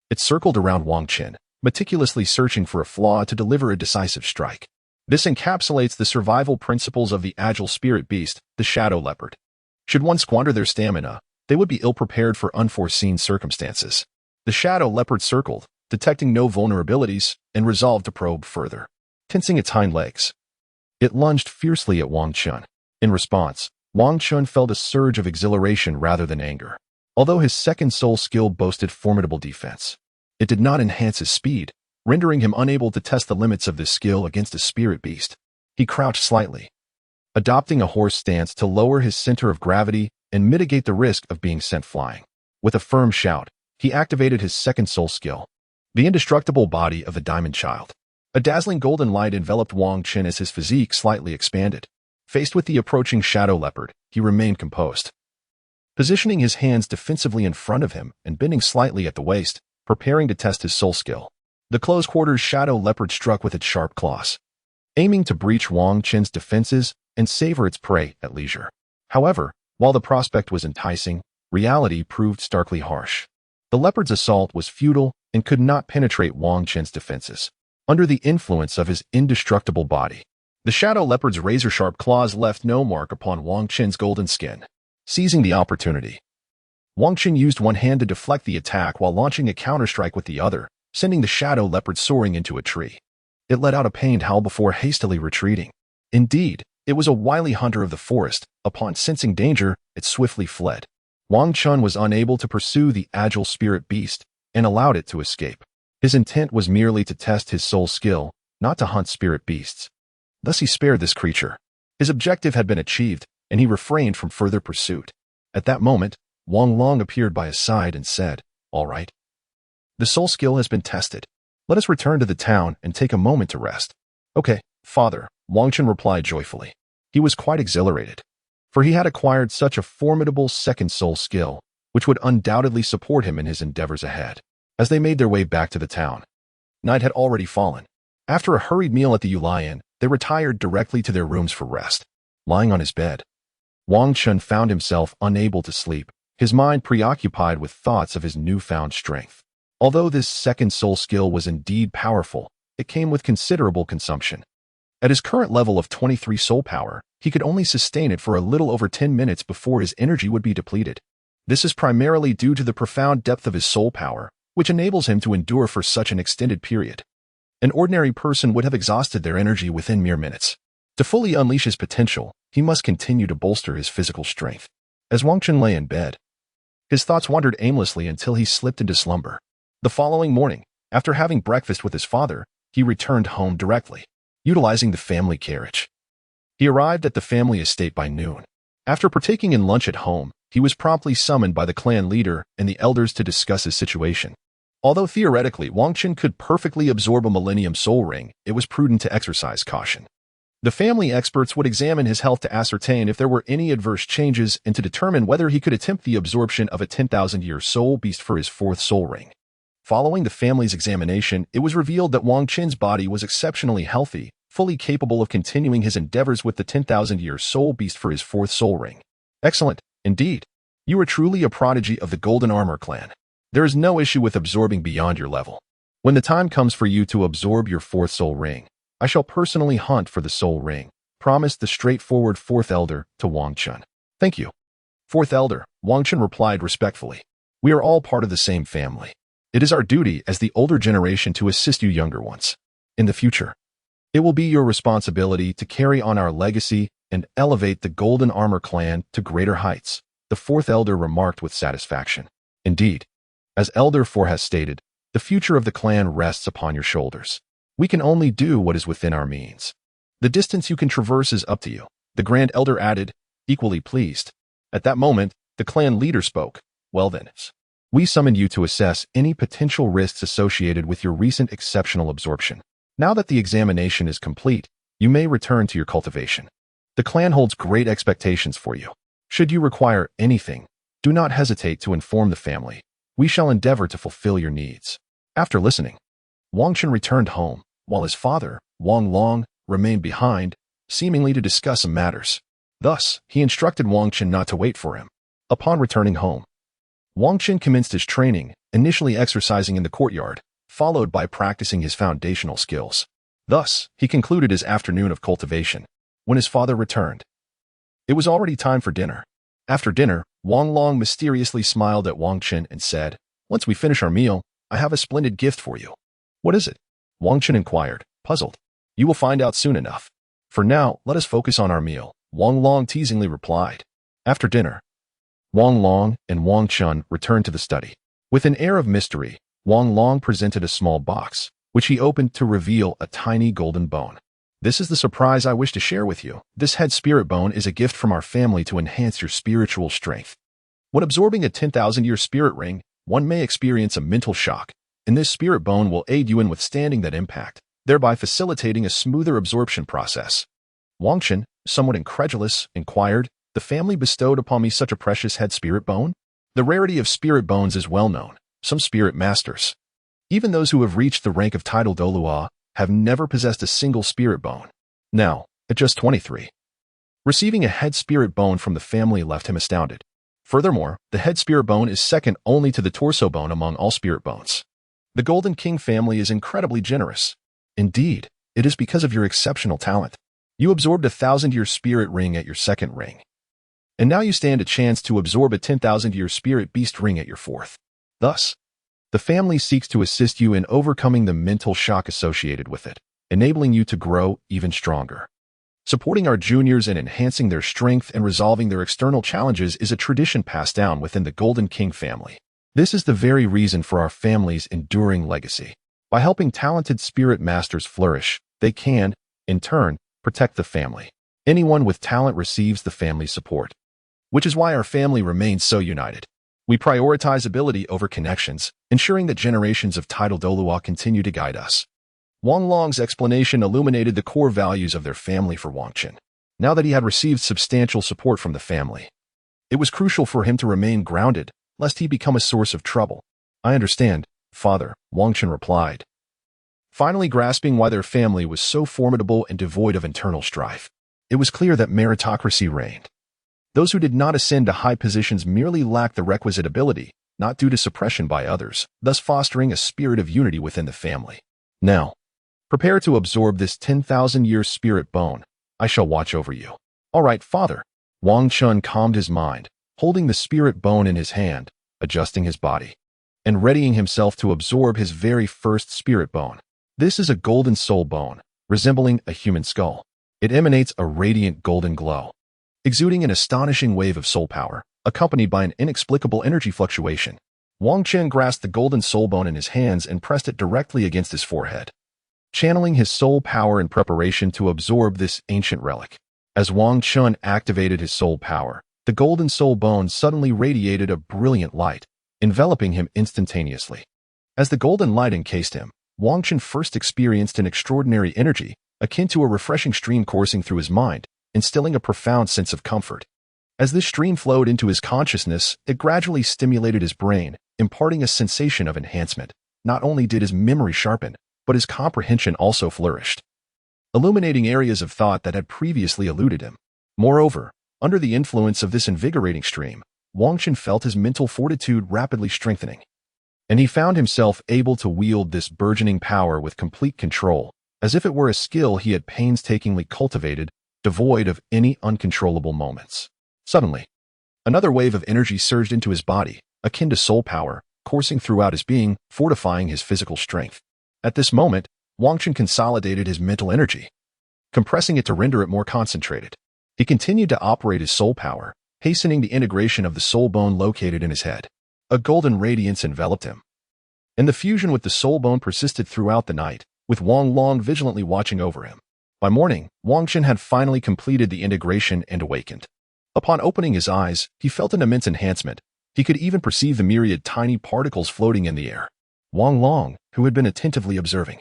S1: it circled around Wang Chen, meticulously searching for a flaw to deliver a decisive strike. This encapsulates the survival principles of the agile spirit beast, the shadow leopard. Should one squander their stamina, they would be ill-prepared for unforeseen circumstances. The shadow leopard circled, detecting no vulnerabilities, and resolved to probe further. Tensing its hind legs, it lunged fiercely at Wang Chen. In response, Wang Chen felt a surge of exhilaration rather than anger. Although his second soul skill boasted formidable defense, it did not enhance his speed, rendering him unable to test the limits of this skill against a spirit beast. He crouched slightly, adopting a horse stance to lower his center of gravity and mitigate the risk of being sent flying. With a firm shout, he activated his second soul skill, the indestructible body of the Diamond Child. A dazzling golden light enveloped Wang Chen as his physique slightly expanded. Faced with the approaching shadow leopard, he remained composed, positioning his hands defensively in front of him and bending slightly at the waist, preparing to test his soul skill. The close-quarters shadow leopard struck with its sharp claws, aiming to breach Wang Chen's defenses and savor its prey at leisure. However, while the prospect was enticing, reality proved starkly harsh. The leopard's assault was futile and could not penetrate Wang Chen's defenses. Under the influence of his indestructible body, the shadow leopard's razor-sharp claws left no mark upon Wang Chen's golden skin. Seizing the opportunity, Wang Chen used one hand to deflect the attack while launching a counterstrike with the other, sending the shadow leopard soaring into a tree. It let out a pained howl before hastily retreating. Indeed, it was a wily hunter of the forest. Upon sensing danger, it swiftly fled. Wang Chen was unable to pursue the agile spirit beast and allowed it to escape. His intent was merely to test his soul skill, not to hunt spirit beasts. Thus he spared this creature. His objective had been achieved, and he refrained from further pursuit. At that moment, Wang Long appeared by his side and said, "All right. The soul skill has been tested. Let us return to the town and take a moment to rest." "Okay, father," Wang Chen replied joyfully. He was quite exhilarated, for he had acquired such a formidable second soul skill, which would undoubtedly support him in his endeavors ahead. As they made their way back to the town, night had already fallen. After a hurried meal at the Yu they retired directly to their rooms for rest. Lying on his bed, Wang Chen found himself unable to sleep, his mind preoccupied with thoughts of his newfound strength. Although this second soul skill was indeed powerful, it came with considerable consumption. At his current level of 23 soul power, he could only sustain it for a little over 10 minutes before his energy would be depleted. This is primarily due to the profound depth of his soul power, which enables him to endure for such an extended period. An ordinary person would have exhausted their energy within mere minutes. To fully unleash his potential, he must continue to bolster his physical strength. As Wang Chen lay in bed, his thoughts wandered aimlessly until he slipped into slumber. The following morning, after having breakfast with his father, he returned home directly, utilizing the family carriage. He arrived at the family estate by noon. After partaking in lunch at home, he was promptly summoned by the clan leader and the elders to discuss his situation. Although theoretically Wang Chen could perfectly absorb a Millennium Soul Ring, it was prudent to exercise caution. The family experts would examine his health to ascertain if there were any adverse changes and to determine whether he could attempt the absorption of a 10,000-year soul beast for his fourth soul ring. Following the family's examination, it was revealed that Wang Qin's body was exceptionally healthy, fully capable of continuing his endeavors with the 10,000-year soul beast for his fourth soul ring. Excellent, indeed. You are truly a prodigy of the Golden Armor clan. There is no issue with absorbing beyond your level. When the time comes for you to absorb your fourth soul ring, I shall personally hunt for the soul ring, promised the straightforward fourth elder to Wang Qin. Thank you. Fourth elder, Wang Qin replied respectfully. We are all part of the same family. It is our duty as the older generation to assist you younger ones. In the future, it will be your responsibility to carry on our legacy and elevate the Golden Armor clan to greater heights, the fourth elder remarked with satisfaction. Indeed, as Elder 4 has stated, the future of the clan rests upon your shoulders. We can only do what is within our means. The distance you can traverse is up to you, the Grand Elder added, equally pleased. At that moment, the clan leader spoke. Well then, we summoned you to assess any potential risks associated with your recent exceptional absorption. Now that the examination is complete, you may return to your cultivation. The clan holds great expectations for you. Should you require anything, do not hesitate to inform the family. We shall endeavor to fulfill your needs. After listening, Wang Qin returned home, while his father, Wang Long, remained behind, seemingly to discuss some matters. Thus, he instructed Wang Qin not to wait for him. Upon returning home, Wang Qin commenced his training, initially exercising in the courtyard, followed by practicing his foundational skills. Thus, he concluded his afternoon of cultivation. When his father returned, it was already time for dinner. After dinner, Wang Long mysteriously smiled at Wang Qin and said, Once we finish our meal, I have a splendid gift for you. What is it? Wang Qin inquired, puzzled. You will find out soon enough. For now, let us focus on our meal, Wang Long teasingly replied. After dinner, Wang Long and Wang Qin returned to the study. With an air of mystery, Wang Long presented a small box, which he opened to reveal a tiny golden bone. This is the surprise I wish to share with you. This head spirit bone is a gift from our family to enhance your spiritual strength. When absorbing a 10,000-year spirit ring, one may experience a mental shock, and this spirit bone will aid you in withstanding that impact, thereby facilitating a smoother absorption process. Wang Qin, somewhat incredulous, inquired, The family bestowed upon me such a precious head spirit bone? The rarity of spirit bones is well known. Some spirit masters, even those who have reached the rank of title Douluo, have never possessed a single spirit bone. Now, at just 23, receiving a head spirit bone from the family left him astounded. Furthermore, the head spirit bone is second only to the torso bone among all spirit bones. The Golden King family is incredibly generous. Indeed, it is because of your exceptional talent. You absorbed a 1,000-year spirit ring at your second ring. And now you stand a chance to absorb a 10,000-year spirit beast ring at your fourth. Thus, the family seeks to assist you in overcoming the mental shock associated with it, enabling you to grow even stronger. Supporting our juniors and enhancing their strength and resolving their external challenges is a tradition passed down within the Golden King family. This is the very reason for our family's enduring legacy. By helping talented spirit masters flourish, they can, in turn, protect the family. Anyone with talent receives the family's support, which is why our family remains so united. We prioritize ability over connections, ensuring that generations of title Douluo continue to guide us. Wang Long's explanation illuminated the core values of their family for Wang Qin. Now that he had received substantial support from the family, it was crucial for him to remain grounded, lest he become a source of trouble. I understand, father, Wang Qin replied, finally grasping why their family was so formidable and devoid of internal strife. It was clear that meritocracy reigned. Those who did not ascend to high positions merely lacked the requisite ability, not due to suppression by others, thus fostering a spirit of unity within the family. Now, prepare to absorb this 10,000-year spirit bone. I shall watch over you. All right, father. Wang Qin calmed his mind, holding the spirit bone in his hand, adjusting his body, and readying himself to absorb his very first spirit bone. This is a golden soul bone, resembling a human skull. It emanates a radiant golden glow, exuding an astonishing wave of soul power, accompanied by an inexplicable energy fluctuation. Wang Qin grasped the golden soul bone in his hands and pressed it directly against his forehead, channeling his soul power in preparation to absorb this ancient relic. As Wang Qin activated his soul power, the golden soul bone suddenly radiated a brilliant light, enveloping him instantaneously. As the golden light encased him, Wang Qin first experienced an extraordinary energy, akin to a refreshing stream coursing through his mind, instilling a profound sense of comfort. As this stream flowed into his consciousness, it gradually stimulated his brain, imparting a sensation of enhancement. Not only did his memory sharpen, but his comprehension also flourished, illuminating areas of thought that had previously eluded him. Moreover, under the influence of this invigorating stream, Wang Qin felt his mental fortitude rapidly strengthening, and he found himself able to wield this burgeoning power with complete control, as if it were a skill he had painstakingly cultivated, devoid of any uncontrollable moments. Suddenly, another wave of energy surged into his body, akin to soul power, coursing throughout his being, fortifying his physical strength. At this moment, Wang Qin consolidated his mental energy, compressing it to render it more concentrated. He continued to operate his soul power, hastening the integration of the soul bone located in his head. A golden radiance enveloped him, and the fusion with the soul bone persisted throughout the night, with Wang Long vigilantly watching over him. By morning, Wang Qin had finally completed the integration and awakened. Upon opening his eyes, he felt an immense enhancement. He could even perceive the myriad tiny particles floating in the air. Wang Long, who had been attentively observing,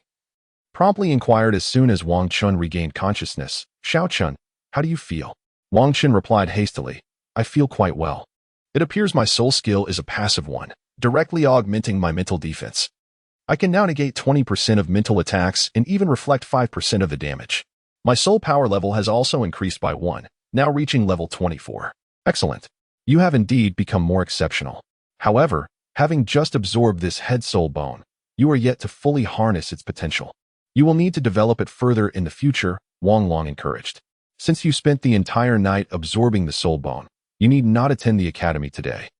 S1: promptly inquired as soon as Wang Chun regained consciousness, "Xiao Chun, how do you feel?" Wang Qin replied hastily, "I feel quite well. It appears my soul skill is a passive one, directly augmenting my mental defense. I can now negate 20% of mental attacks and even reflect 5% of the damage. My soul power level has also increased by 1, now reaching level 24. Excellent. You have indeed become more exceptional. However, having just absorbed this head soul bone, you are yet to fully harness its potential. You will need to develop it further in the future," Wang Long encouraged. "Since you spent the entire night absorbing the soul bone, you need not attend the academy today,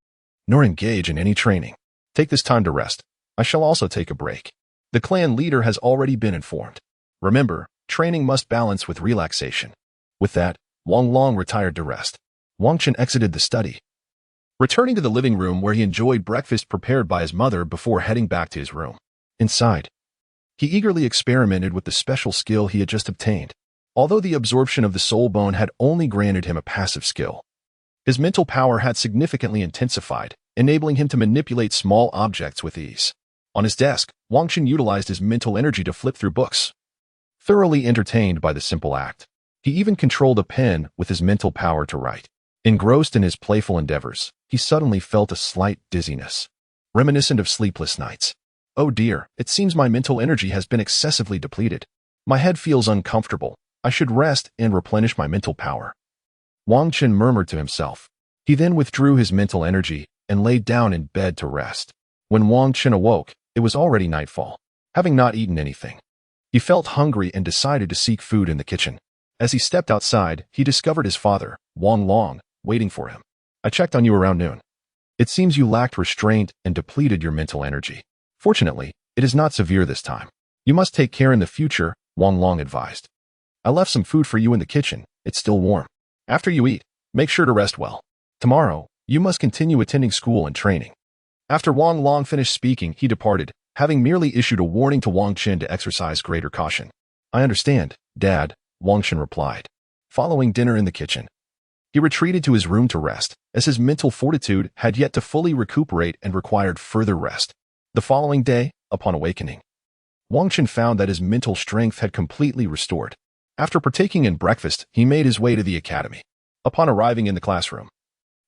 S1: nor engage in any training. Take this time to rest. I shall also take a break. The clan leader has already been informed. Remember, training must balance with relaxation." With that, Wang Long retired to rest. Wang Qin exited the study, returning to the living room where he enjoyed breakfast prepared by his mother before heading back to his room. Inside, he eagerly experimented with the special skill he had just obtained. Although the absorption of the soul bone had only granted him a passive skill, his mental power had significantly intensified, enabling him to manipulate small objects with ease. On his desk, Wang Qin utilized his mental energy to flip through books, thoroughly entertained by the simple act. He even controlled a pen with his mental power to write. Engrossed in his playful endeavors, he suddenly felt a slight dizziness, reminiscent of sleepless nights. "Oh dear, it seems my mental energy has been excessively depleted. My head feels uncomfortable. I should rest and replenish my mental power," Wang Qin murmured to himself. He then withdrew his mental energy and lay down in bed to rest. When Wang Qin awoke, it was already nightfall. Having not eaten anything, he felt hungry and decided to seek food in the kitchen. As he stepped outside, he discovered his father, Wang Long, waiting for him. "I checked on you around noon. It seems you lacked restraint and depleted your mental energy. Fortunately, it is not severe this time. You must take care in the future," Wang Long advised. "I left some food for you in the kitchen. It's still warm. After you eat, make sure to rest well. Tomorrow, you must continue attending school and training." After Wang Long finished speaking, he departed, having merely issued a warning to Wang Qin to exercise greater caution. "I understand, Dad," Wang Qin replied. Following dinner in the kitchen, he retreated to his room to rest, as his mental fortitude had yet to fully recuperate and required further rest. The following day, upon awakening, Wang Qin found that his mental strength had completely restored. After partaking in breakfast, he made his way to the academy. Upon arriving in the classroom,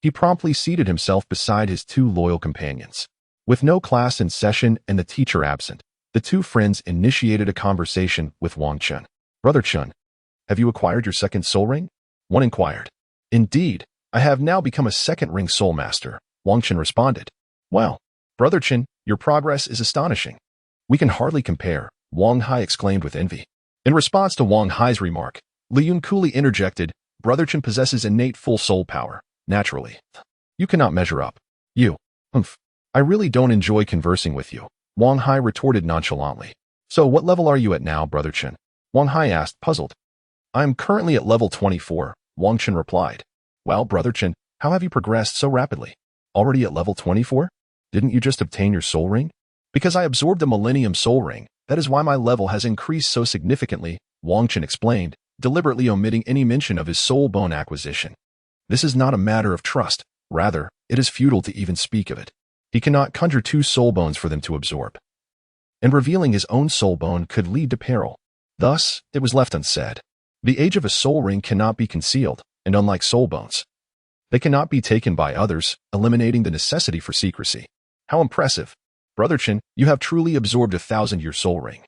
S1: he promptly seated himself beside his two loyal companions. With no class in session and the teacher absent, the two friends initiated a conversation with Wang Qin. "Brother Chun, have you acquired your second soul ring?" one inquired. "Indeed, I have now become a second ring soul master," Wang Qin responded. "Well, Brother Qin, your progress is astonishing. We can hardly compare," Wang Hai exclaimed with envy. In response to Wang Hai's remark, Li Yun coolly interjected, "Brother Qin possesses innate full soul power. Naturally, you cannot measure up." "You, I really don't enjoy conversing with you," Wang Hai retorted nonchalantly. "So what level are you at now, Brother Qin?" Wang Hai asked, puzzled. "I am currently at level 24, Wang Qin replied. "Well, Brother Qin, how have you progressed so rapidly? Already at level 24? Didn't you just obtain your soul ring?" "Because I absorbed the Millennium Soul Ring, that is why my level has increased so significantly," Wang Qin explained, deliberately omitting any mention of his soul bone acquisition. "This is not a matter of trust. Rather, it is futile to even speak of it. He cannot conjure two soul bones for them to absorb, and revealing his own soul bone could lead to peril. Thus, it was left unsaid. The age of a soul ring cannot be concealed, and unlike soul bones, they cannot be taken by others, eliminating the necessity for secrecy. How impressive! Brother Chen, you have truly absorbed a 1,000-year soul ring.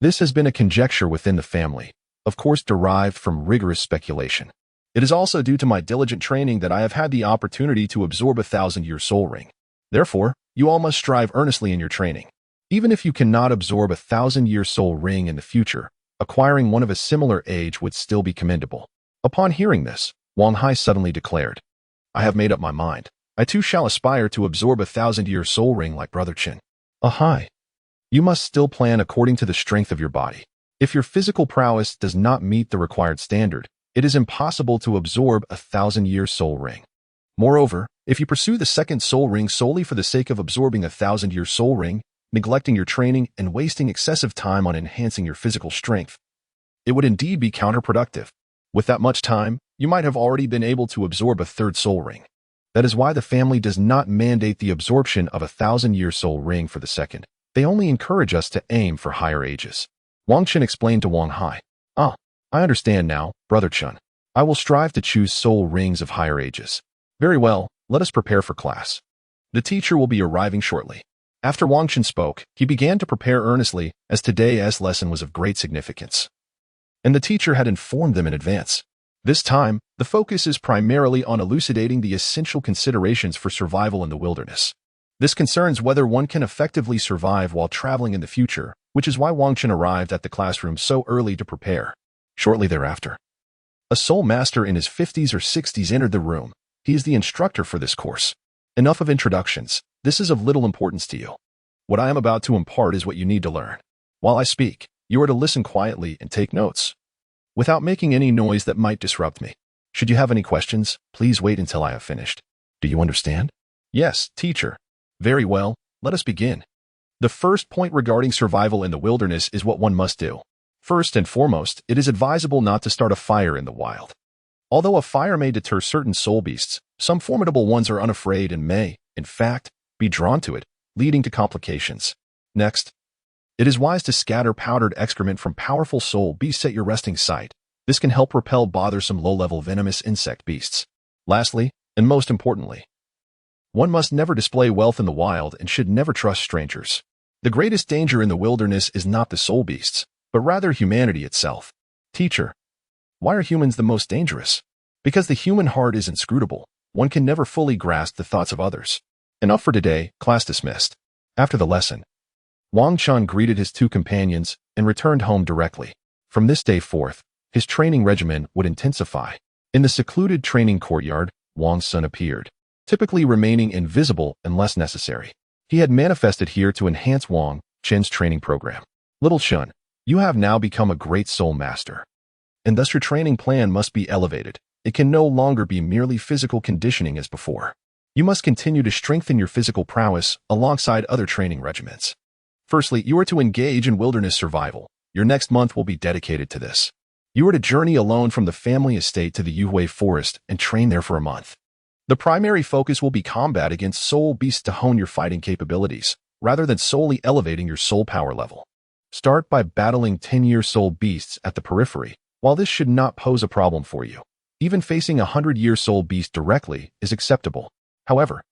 S1: This has been a conjecture within the family, of course derived from rigorous speculation. It is also due to my diligent training that I have had the opportunity to absorb a 1,000-year soul ring. Therefore, you all must strive earnestly in your training. Even if you cannot absorb a 1,000-year soul ring in the future, acquiring one of a similar age would still be commendable. Upon hearing this, Wang Hai suddenly declared, I have made up my mind. I too shall aspire to absorb a 1,000-year soul ring like Brother Chen. Hai. You must still plan according to the strength of your body. If your physical prowess does not meet the required standard, it is impossible to absorb a 1,000-year soul ring. Moreover, if you pursue the second soul ring solely for the sake of absorbing a 1,000-year soul ring, neglecting your training and wasting excessive time on enhancing your physical strength, it would indeed be counterproductive. With that much time, you might have already been able to absorb a third soul ring. That is why the family does not mandate the absorption of a 1,000-year soul ring for the second. They only encourage us to aim for higher ages. Wang Chen explained to Wang Hai. I understand now, Brother Chen. I will strive to choose soul rings of higher ages. Very well, let us prepare for class. The teacher will be arriving shortly. After Wang Chen spoke, he began to prepare earnestly, as today's lesson was of great significance. And the teacher had informed them in advance. This time, the focus is primarily on elucidating the essential considerations for survival in the wilderness. This concerns whether one can effectively survive while traveling in the future, which is why Wang Chen arrived at the classroom so early to prepare. Shortly thereafter, a soul master in his 50s or 60s entered the room. He is the instructor for this course. Enough of introductions. This is of little importance to you. What I am about to impart is what you need to learn. While I speak, you are to listen quietly and take notes, without making any noise that might disrupt me. Should you have any questions, please wait until I have finished. Do you understand? Yes, teacher. Very well, let us begin. The first point regarding survival in the wilderness is what one must do. First and foremost, it is advisable not to start a fire in the wild. Although a fire may deter certain soul beasts, some formidable ones are unafraid and may, in fact, be drawn to it, leading to complications. Next, it is wise to scatter powdered excrement from powerful soul beasts at your resting site. This can help repel bothersome low-level venomous insect beasts. Lastly, and most importantly, one must never display wealth in the wild and should never trust strangers. The greatest danger in the wilderness is not the soul beasts, but rather humanity itself. Teacher, why are humans the most dangerous? Because the human heart is inscrutable. One can never fully grasp the thoughts of others. Enough for today, class dismissed. After the lesson, Wang Chen greeted his two companions and returned home directly. From this day forth, his training regimen would intensify. In the secluded training courtyard, Wang's son appeared, typically remaining invisible unless necessary. He had manifested here to enhance Wang Chen's training program. Little Chen, you have now become a great soul master, and thus your training plan must be elevated. It can no longer be merely physical conditioning as before. You must continue to strengthen your physical prowess alongside other training regimens. Firstly, you are to engage in wilderness survival. Your next month will be dedicated to this. You are to journey alone from the family estate to the Yuhui forest and train there for a month. The primary focus will be combat against soul beasts to hone your fighting capabilities, rather than solely elevating your soul power level. Start by battling 10-year soul beasts at the periphery. While this should not pose a problem for you, even facing a 100-year soul beast directly is acceptable. However,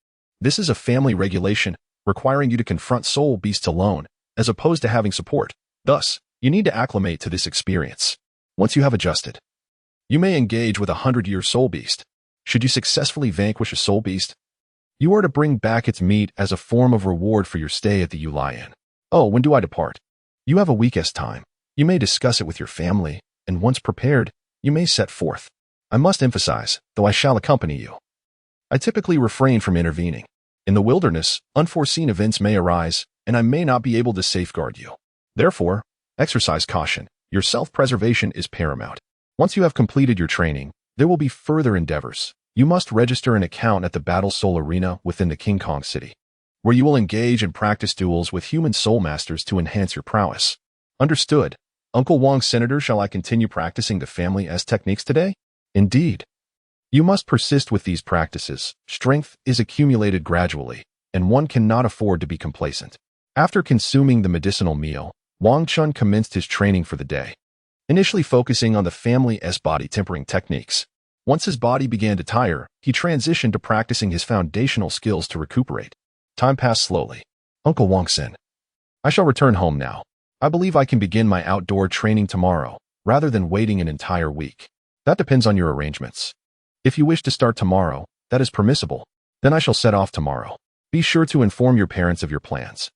S1: this is a family regulation requiring you to confront soul beasts alone, as opposed to having support. Thus, you need to acclimate to this experience. Once you have adjusted, you may engage with a 100-year soul beast. Should you successfully vanquish a soul beast, you are to bring back its meat as a form of reward for your stay at the Yulian. Oh, when do I depart? You have a week's time. You may discuss it with your family, and once prepared, you may set forth. I must emphasize, though I shall accompany you, I typically refrain from intervening. In the wilderness, unforeseen events may arise, and I may not be able to safeguard you. Therefore, exercise caution. Your self-preservation is paramount. Once you have completed your training, there will be further endeavors. You must register an account at the Battle Soul Arena within the King Kong City, where you will engage and practice duels with human soul masters to enhance your prowess. Understood. Uncle Wang, Senator, shall I continue practicing the family's techniques today? Indeed. You must persist with these practices. Strength is accumulated gradually, and one cannot afford to be complacent. After consuming the medicinal meal, Wang Chen commenced his training for the day. initially focusing on the family's body tempering techniques. Once his body began to tire, he transitioned to practicing his foundational skills to recuperate. Time passed slowly. Uncle Wangxin, I shall return home now. I believe I can begin my outdoor training tomorrow, rather than waiting an entire week. That depends on your arrangements. If you wish to start tomorrow, that is permissible. Then I shall set off tomorrow. Be sure to inform your parents of your plans.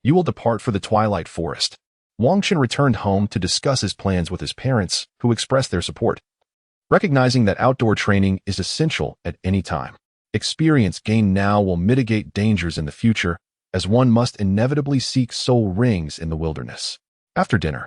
S1: You will depart for the Twilight Forest. Wangxin returned home to discuss his plans with his parents, who expressed their support. Recognizing that outdoor training is essential at any time, experience gained now will mitigate dangers in the future, as one must inevitably seek soul rings in the wilderness. After dinner,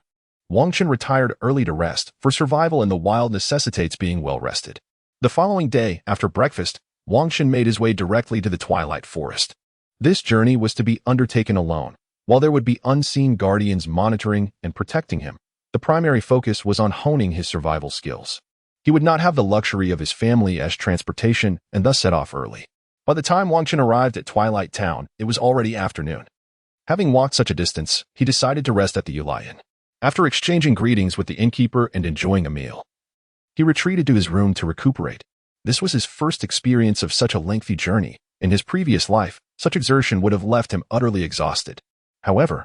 S1: Wangxin retired early to rest, for survival in the wild necessitates being well rested. The following day, after breakfast, Wangxin made his way directly to the Twilight Forest. This journey was to be undertaken alone, while there would be unseen guardians monitoring and protecting him. The primary focus was on honing his survival skills. He would not have the luxury of his family as transportation and thus set off early. By the time Wangxin arrived at Twilight Town, it was already afternoon. Having walked such a distance, he decided to rest at the Ulian. After exchanging greetings with the innkeeper and enjoying a meal, he retreated to his room to recuperate. This was his first experience of such a lengthy journey. In his previous life, such exertion would have left him utterly exhausted. However,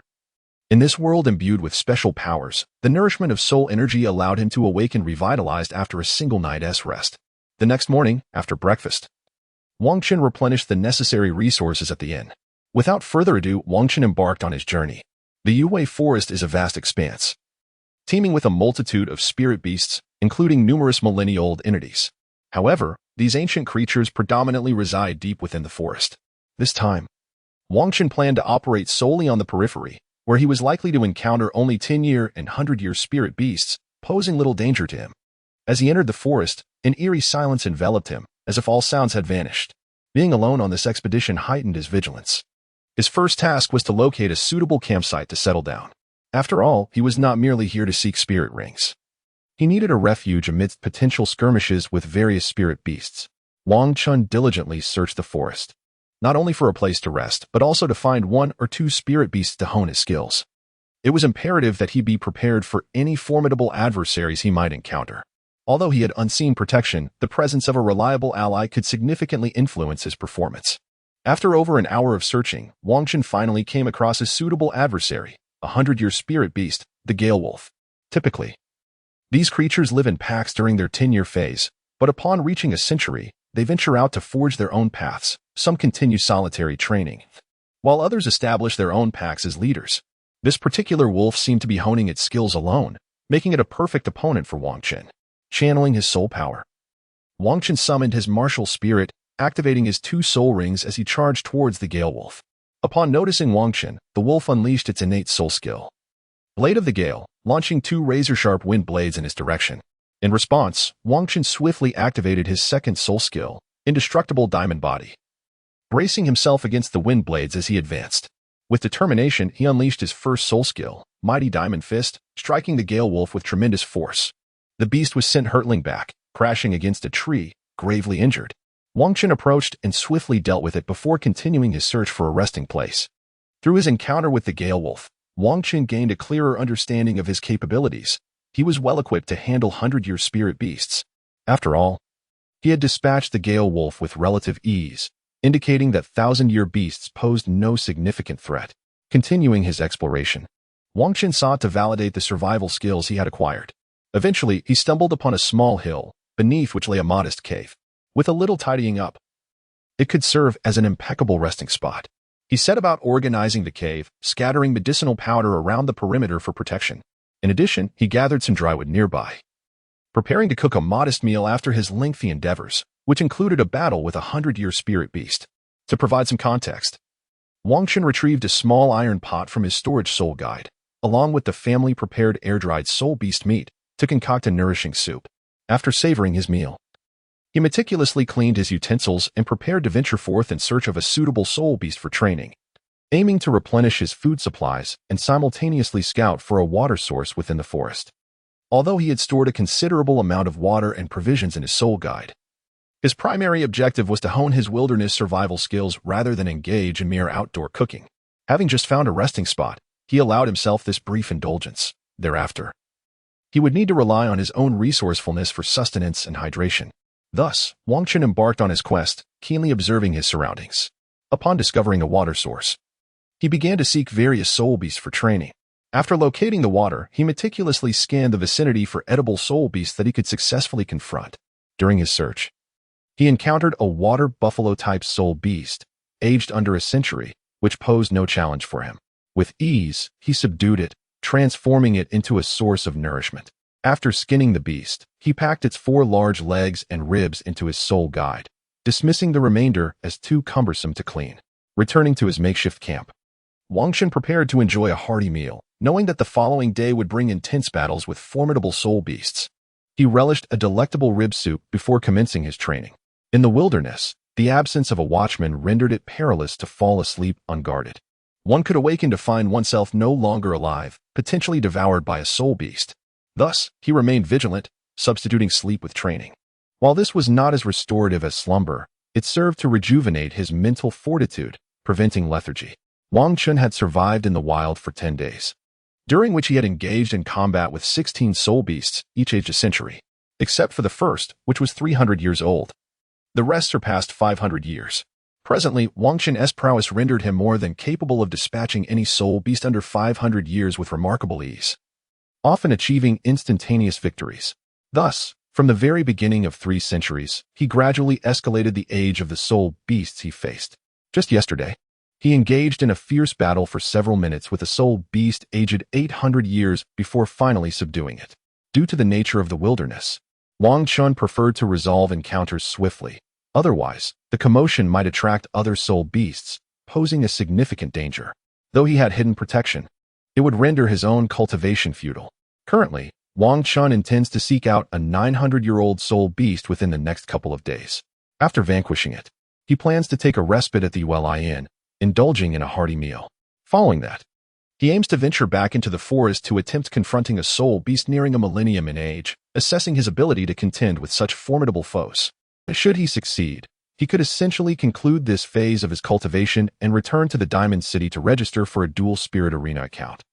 S1: in this world imbued with special powers, the nourishment of soul energy allowed him to awaken revitalized after a single night's rest. The next morning, after breakfast, Wangxin replenished the necessary resources at the inn. Without further ado, Wangxin embarked on his journey. The Yue Forest is a vast expanse, teeming with a multitude of spirit beasts, including numerous millennia-old entities. However, these ancient creatures predominantly reside deep within the forest. This time, Wangxin planned to operate solely on the periphery, where he was likely to encounter only 10-year and 100-year spirit beasts, posing little danger to him. As he entered the forest, an eerie silence enveloped him, as if all sounds had vanished. Being alone on this expedition heightened his vigilance. His first task was to locate a suitable campsite to settle down. After all, he was not merely here to seek spirit rings. He needed a refuge amidst potential skirmishes with various spirit beasts. Wangxin diligently searched the forest, not only for a place to rest, but also to find one or two spirit beasts to hone his skills. It was imperative that he be prepared for any formidable adversaries he might encounter. Although he had unseen protection, the presence of a reliable ally could significantly influence his performance. After over an hour of searching, Wangxin finally came across a suitable adversary, a 100-year spirit beast, the Gale Wolf. Typically, these creatures live in packs during their 10-year phase, but upon reaching a century, they venture out to forge their own paths. Some continue solitary training, while others establish their own packs as leaders. This particular wolf seemed to be honing its skills alone, making it a perfect opponent for Wangxin. Channeling his soul power, Wangxin summoned his martial spirit, activating his 2 soul rings as he charged towards the Gale Wolf. Upon noticing Wangxin, the wolf unleashed its innate soul skill, Blade of the Gale, launching 2 razor-sharp wind blades in his direction. In response, Wangxin swiftly activated his second soul skill, Indestructible Diamond Body, bracing himself against the wind blades as he advanced. With determination, he unleashed his first soul skill, Mighty Diamond Fist, striking the Gale Wolf with tremendous force. The beast was sent hurtling back, crashing against a tree, gravely injured. Wangxin approached and swiftly dealt with it before continuing his search for a resting place. Through his encounter with the Gale Wolf, Wangxin gained a clearer understanding of his capabilities. He was well-equipped to handle 100-year spirit beasts. After all, he had dispatched the Gale Wolf with relative ease, indicating that 1,000-year beasts posed no significant threat. Continuing his exploration, Wangxin sought to validate the survival skills he had acquired. Eventually, he stumbled upon a small hill, beneath which lay a modest cave. With a little tidying up, it could serve as an impeccable resting spot. He set about organizing the cave, scattering medicinal powder around the perimeter for protection. In addition, he gathered some dry wood nearby, preparing to cook a modest meal after his lengthy endeavors, which included a battle with a 100-year spirit beast. To provide some context, Wangxin retrieved a small iron pot from his storage soul guide, along with the family-prepared air-dried soul beast meat, to concoct a nourishing soup. After savoring his meal, he meticulously cleaned his utensils and prepared to venture forth in search of a suitable soul beast for training, aiming to replenish his food supplies and simultaneously scout for a water source within the forest. Although he had stored a considerable amount of water and provisions in his soul guide, his primary objective was to hone his wilderness survival skills rather than engage in mere outdoor cooking. Having just found a resting spot, he allowed himself this brief indulgence. Thereafter, He would need to rely on his own resourcefulness for sustenance and hydration. Thus, Wang Chun embarked on his quest, keenly observing his surroundings. Upon discovering a water source, he began to seek various soul beasts for training. After locating the water, he meticulously scanned the vicinity for edible soul beasts that he could successfully confront. During his search, he encountered a water buffalo-type soul beast, aged under a century, which posed no challenge for him. With ease, he subdued it, transforming it into a source of nourishment. After skinning the beast, he packed its 4 large legs and ribs into his soul guide, dismissing the remainder as too cumbersome to clean. Returning to his makeshift camp, Wang Chun prepared to enjoy a hearty meal, knowing that the following day would bring intense battles with formidable soul beasts. He relished a delectable rib soup before commencing his training. In the wilderness, the absence of a watchman rendered it perilous to fall asleep unguarded. One could awaken to find oneself no longer alive, potentially devoured by a soul beast. Thus, he remained vigilant, substituting sleep with training. While this was not as restorative as slumber, it served to rejuvenate his mental fortitude, preventing lethargy. Wang Chun had survived in the wild for 10 days, during which he had engaged in combat with 16 soul beasts, each aged a century, except for the first, which was 300 years old. The rest surpassed 500 years. Presently, Wang Chun's prowess rendered him more than capable of dispatching any soul beast under 500 years with remarkable ease, often achieving instantaneous victories. Thus, from the very beginning of 3 centuries, he gradually escalated the age of the soul beasts he faced. Just yesterday, he engaged in a fierce battle for several minutes with a soul beast aged 800 years before finally subduing it. Due to the nature of the wilderness, Wang Chun preferred to resolve encounters swiftly. Otherwise, the commotion might attract other soul beasts, posing a significant danger. Though he had hidden protection, it would render his own cultivation futile. Currently, Wang Chun intends to seek out a 900-year-old soul beast within the next couple of days. After vanquishing it, he plans to take a respite at the Yueli Inn, indulging in a hearty meal. Following that, he aims to venture back into the forest to attempt confronting a soul beast nearing a millennium in age, assessing his ability to contend with such formidable foes. Should he succeed, he could essentially conclude this phase of his cultivation and return to the Diamond City to register for a dual spirit arena account,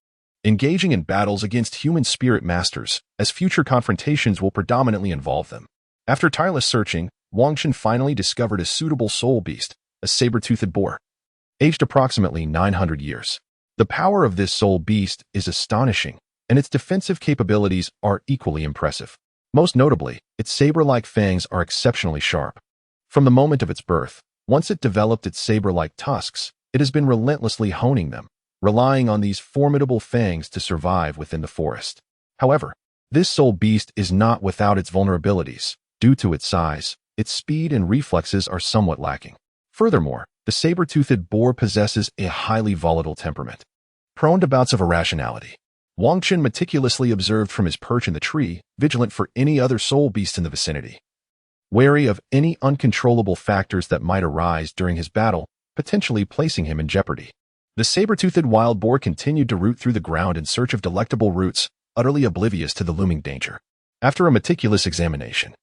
S1: engaging in battles against human spirit masters, as future confrontations will predominantly involve them. After tireless searching, Wang Chun finally discovered a suitable soul beast, a saber-toothed boar, aged approximately 900 years. The power of this soul beast is astonishing, and its defensive capabilities are equally impressive. Most notably, its saber-like fangs are exceptionally sharp. From the moment of its birth, once it developed its saber-like tusks, it has been relentlessly honing them, relying on these formidable fangs to survive within the forest. However, this soul beast is not without its vulnerabilities. Due to its size, its speed and reflexes are somewhat lacking. Furthermore, the saber-toothed boar possesses a highly volatile temperament, prone to bouts of irrationality. Wang Chun meticulously observed from his perch in the tree, vigilant for any other soul beast in the vicinity, wary of any uncontrollable factors that might arise during his battle, potentially placing him in jeopardy. The saber-toothed wild boar continued to root through the ground in search of delectable roots, utterly oblivious to the looming danger. After a meticulous examination,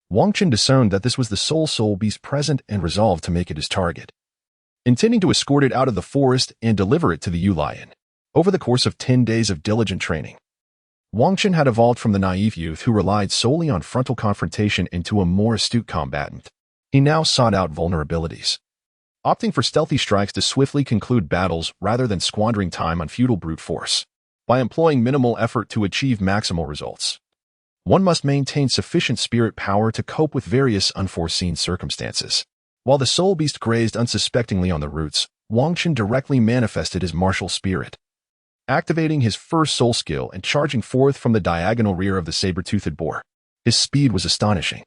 S1: Wang Chun discerned that this was the sole soul beast present and resolved to make it his target, intending to escort it out of the forest and deliver it to the Yueli Inn. Over the course of 10 days of diligent training, Wang Chun had evolved from the naive youth who relied solely on frontal confrontation into a more astute combatant. He now sought out vulnerabilities, opting for stealthy strikes to swiftly conclude battles rather than squandering time on futile brute force. By employing minimal effort to achieve maximal results, one must maintain sufficient spirit power to cope with various unforeseen circumstances. While the soul beast grazed unsuspectingly on the roots, Wang Chun directly manifested his martial spirit, activating his first soul skill and charging forth from the diagonal rear of the saber-toothed boar. His speed was astonishing.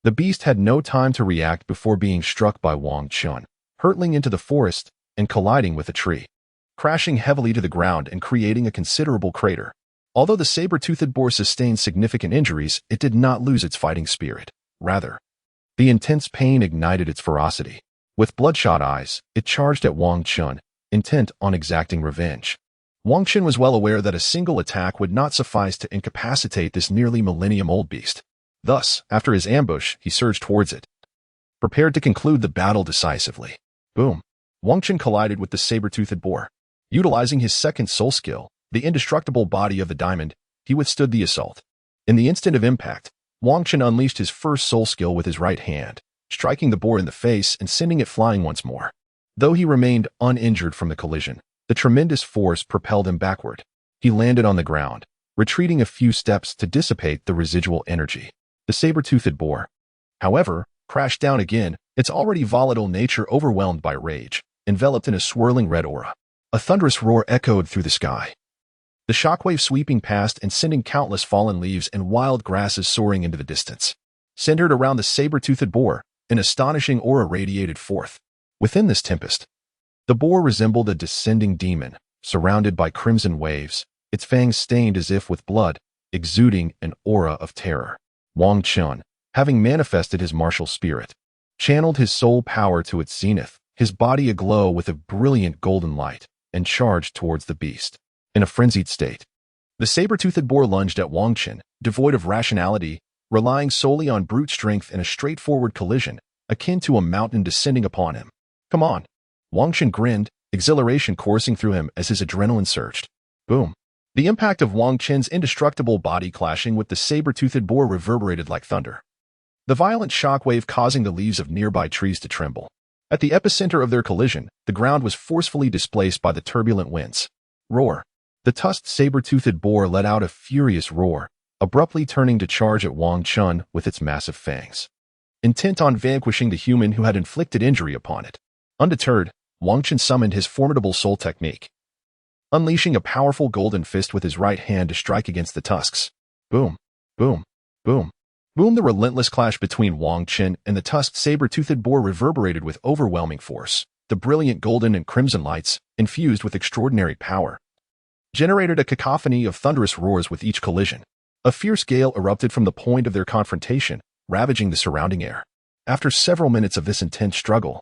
S1: The beast had no time to react before being struck by Wang Chun, hurtling into the forest and colliding with a tree, crashing heavily to the ground and creating a considerable crater. Although the saber-toothed boar sustained significant injuries, it did not lose its fighting spirit. Rather, the intense pain ignited its ferocity. With bloodshot eyes, it charged at Wang Chun, intent on exacting revenge. Wang Chun was well aware that a single attack would not suffice to incapacitate this nearly millennium-old beast. Thus, after his ambush, he surged towards it, prepared to conclude the battle decisively. Boom! Wang Chun collided with the saber-toothed boar. Utilizing his second soul skill, the indestructible body of the diamond, he withstood the assault. In the instant of impact, Wang Chen unleashed his first soul skill with his right hand, striking the boar in the face and sending it flying once more. Though he remained uninjured from the collision, the tremendous force propelled him backward. He landed on the ground, retreating a few steps to dissipate the residual energy. The saber-toothed boar, however, crashed down again, its already volatile nature overwhelmed by rage, enveloped in a swirling red aura. A thunderous roar echoed through the sky, the shockwave sweeping past and sending countless fallen leaves and wild grasses soaring into the distance. Centered around the saber-toothed boar, an astonishing aura radiated forth. Within this tempest, the boar resembled a descending demon, surrounded by crimson waves, its fangs stained as if with blood, exuding an aura of terror. Wang Chen, having manifested his martial spirit, channeled his soul power to its zenith, his body aglow with a brilliant golden light, and charged towards the beast. In a frenzied state, the saber-toothed boar lunged at Wang Chen, devoid of rationality, relying solely on brute strength in a straightforward collision, akin to a mountain descending upon him. Come on. Wang Chen grinned, exhilaration coursing through him as his adrenaline surged. Boom. The impact of Wang Chen's indestructible body clashing with the saber-toothed boar reverberated like thunder, the violent shockwave causing the leaves of nearby trees to tremble. At the epicenter of their collision, the ground was forcefully displaced by the turbulent winds. Roar. The tusked saber-toothed boar let out a furious roar, abruptly turning to charge at Wang Chen with its massive fangs, intent on vanquishing the human who had inflicted injury upon it. Undeterred, Wang Chen summoned his formidable soul technique, unleashing a powerful golden fist with his right hand to strike against the tusks. Boom, boom, boom, boom. The relentless clash between Wang Chen and the tusked saber-toothed boar reverberated with overwhelming force. The brilliant golden and crimson lights, infused with extraordinary power, generated a cacophony of thunderous roars with each collision. A fierce gale erupted from the point of their confrontation, ravaging the surrounding air. After several minutes of this intense struggle,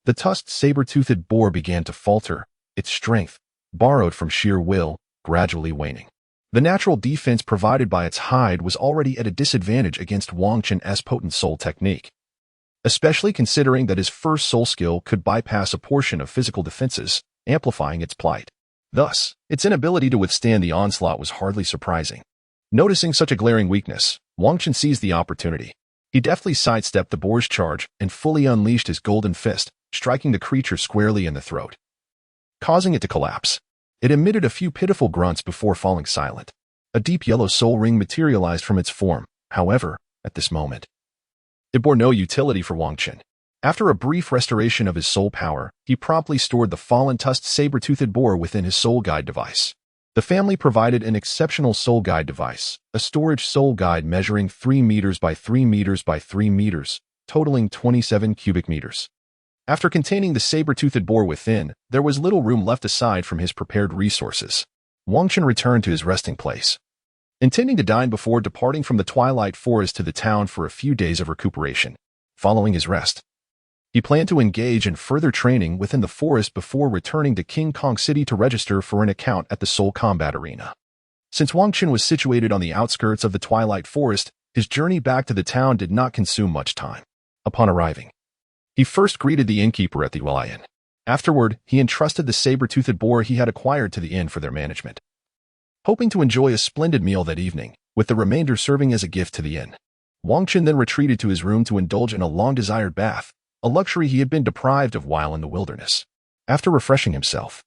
S1: the tusked saber-toothed boar began to falter, its strength, borrowed from sheer will, gradually waning. The natural defense provided by its hide was already at a disadvantage against Wang Chen's potent soul technique, especially considering that his first soul skill could bypass a portion of physical defenses, amplifying its plight. Thus, its inability to withstand the onslaught was hardly surprising. Noticing such a glaring weakness, Wang Chen seized the opportunity. He deftly sidestepped the boar's charge and fully unleashed his golden fist, striking the creature squarely in the throat, causing it to collapse. It emitted a few pitiful grunts before falling silent. A deep yellow soul ring materialized from its form. However, at this moment, it bore no utility for Wang Chen. After a brief restoration of his soul power, he promptly stored the fallen tusked saber-toothed boar within his soul guide device. The family provided an exceptional soul guide device, a storage soul guide measuring 3 meters by 3 meters by 3 meters, totaling 27 cubic meters. After containing the saber-toothed boar within, there was little room left aside from his prepared resources. Wang Chen returned to his resting place, intending to dine before departing from the twilight forest to the town for a few days of recuperation. Following his rest, he planned to engage in further training within the forest before returning to King Kong City to register for an account at the Soul Combat Arena. Since Wang Chen was situated on the outskirts of the Twilight Forest, his journey back to the town did not consume much time. Upon arriving, he first greeted the innkeeper at the Lion. Afterward, he entrusted the saber-toothed boar he had acquired to the inn for their management, hoping to enjoy a splendid meal that evening, with the remainder serving as a gift to the inn. Wang Chen then retreated to his room to indulge in a long-desired bath, a luxury he had been deprived of while in the wilderness. After refreshing himself,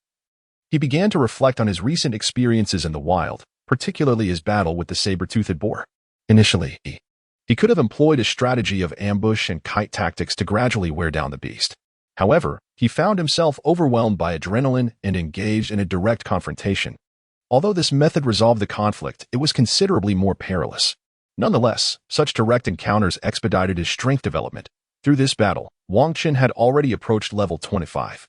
S1: he began to reflect on his recent experiences in the wild, particularly his battle with the saber-toothed boar. Initially, he could have employed a strategy of ambush and kite tactics to gradually wear down the beast. However, he found himself overwhelmed by adrenaline and engaged in a direct confrontation. Although this method resolved the conflict, it was considerably more perilous. Nonetheless, such direct encounters expedited his strength development. Through this battle, Wang Chen had already approached level 25,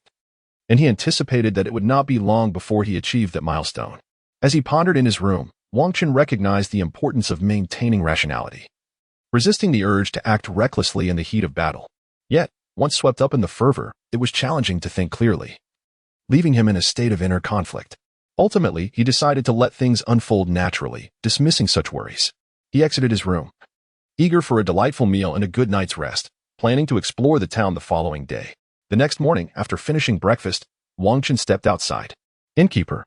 S1: and he anticipated that it would not be long before he achieved that milestone. As he pondered in his room, Wang Chen recognized the importance of maintaining rationality, resisting the urge to act recklessly in the heat of battle. Yet, once swept up in the fervor, it was challenging to think clearly, leaving him in a state of inner conflict. Ultimately, he decided to let things unfold naturally, dismissing such worries. He exited his room, eager for a delightful meal and a good night's rest, planning to explore the town the following day. The next morning, after finishing breakfast, Wang Chen stepped outside. Innkeeper,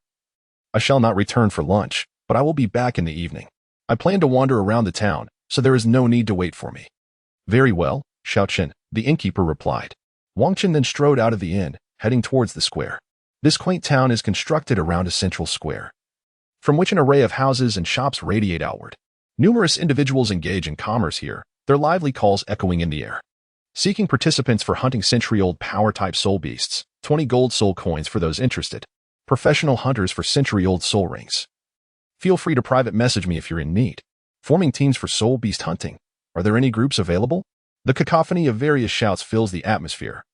S1: I shall not return for lunch. but I will be back in the evening. I plan to wander around the town, so there is no need to wait for me." "Very well," Xiaochen, the innkeeper, replied. Wang Chen then strode out of the inn, heading towards the square. This quaint town is constructed around a central square, from which an array of houses and shops radiate outward. Numerous individuals engage in commerce here, their lively calls echoing in the air. Seeking participants for hunting century-old power-type soul beasts, 20 gold soul coins for those interested. Professional hunters for century-old soul rings. Feel free to private message me if you're in need. Forming teams for soul beast hunting. Are there any groups available? The cacophony of various shouts fills the atmosphere.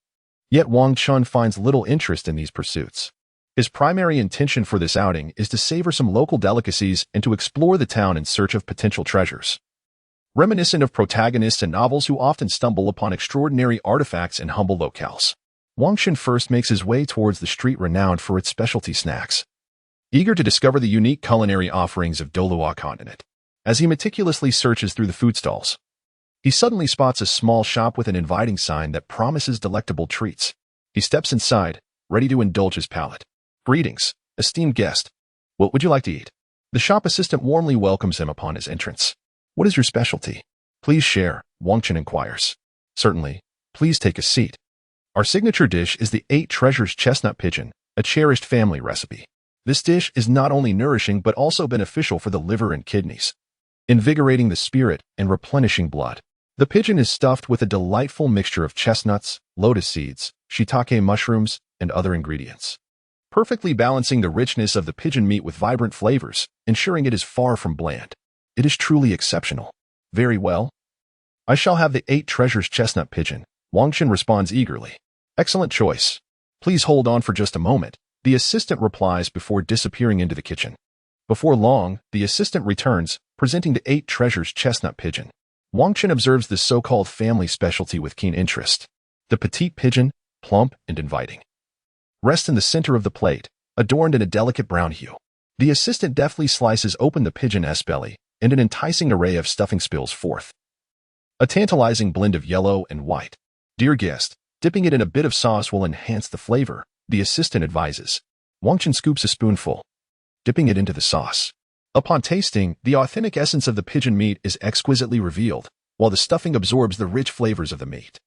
S1: Yet Wang Chun finds little interest in these pursuits. His primary intention for this outing is to savor some local delicacies and to explore the town in search of potential treasures. Reminiscent of protagonists in novels who often stumble upon extraordinary artifacts in humble locales, Wang Chun first makes his way towards the street renowned for its specialty snacks. Eager to discover the unique culinary offerings of Douluo Continent, as he meticulously searches through the food stalls, he suddenly spots a small shop with an inviting sign that promises delectable treats. He steps inside, ready to indulge his palate. "Greetings, esteemed guest. What would you like to eat?" The shop assistant warmly welcomes him upon his entrance. "What is your specialty? Please share," Wang Chen inquires. "Certainly. Please take a seat. Our signature dish is the 8 Treasures chestnut pigeon, a cherished family recipe. This dish is not only nourishing but also beneficial for the liver and kidneys, invigorating the spirit and replenishing blood. The pigeon is stuffed with a delightful mixture of chestnuts, lotus seeds, shiitake mushrooms, and other ingredients, perfectly balancing the richness of the pigeon meat with vibrant flavors, ensuring it is far from bland. It is truly exceptional." "Very well. I shall have the 8 Treasures chestnut pigeon," Wang Chen responds eagerly. "Excellent choice. Please hold on for just a moment," the assistant replies before disappearing into the kitchen. Before long, the assistant returns, presenting the 8 Treasures chestnut pigeon. Wang Chen observes this so-called family specialty with keen interest. The petite pigeon, plump and inviting, rests in the center of the plate, adorned in a delicate brown hue. The assistant deftly slices open the pigeon's belly, and an enticing array of stuffing spills forth. A tantalizing blend of yellow and white. "Dear guest, dipping it in a bit of sauce will enhance the flavor," the assistant advises. Wang Chen scoops a spoonful, dipping it into the sauce. Upon tasting, the authentic essence of the pigeon meat is exquisitely revealed, while the stuffing absorbs the rich flavors of the meat.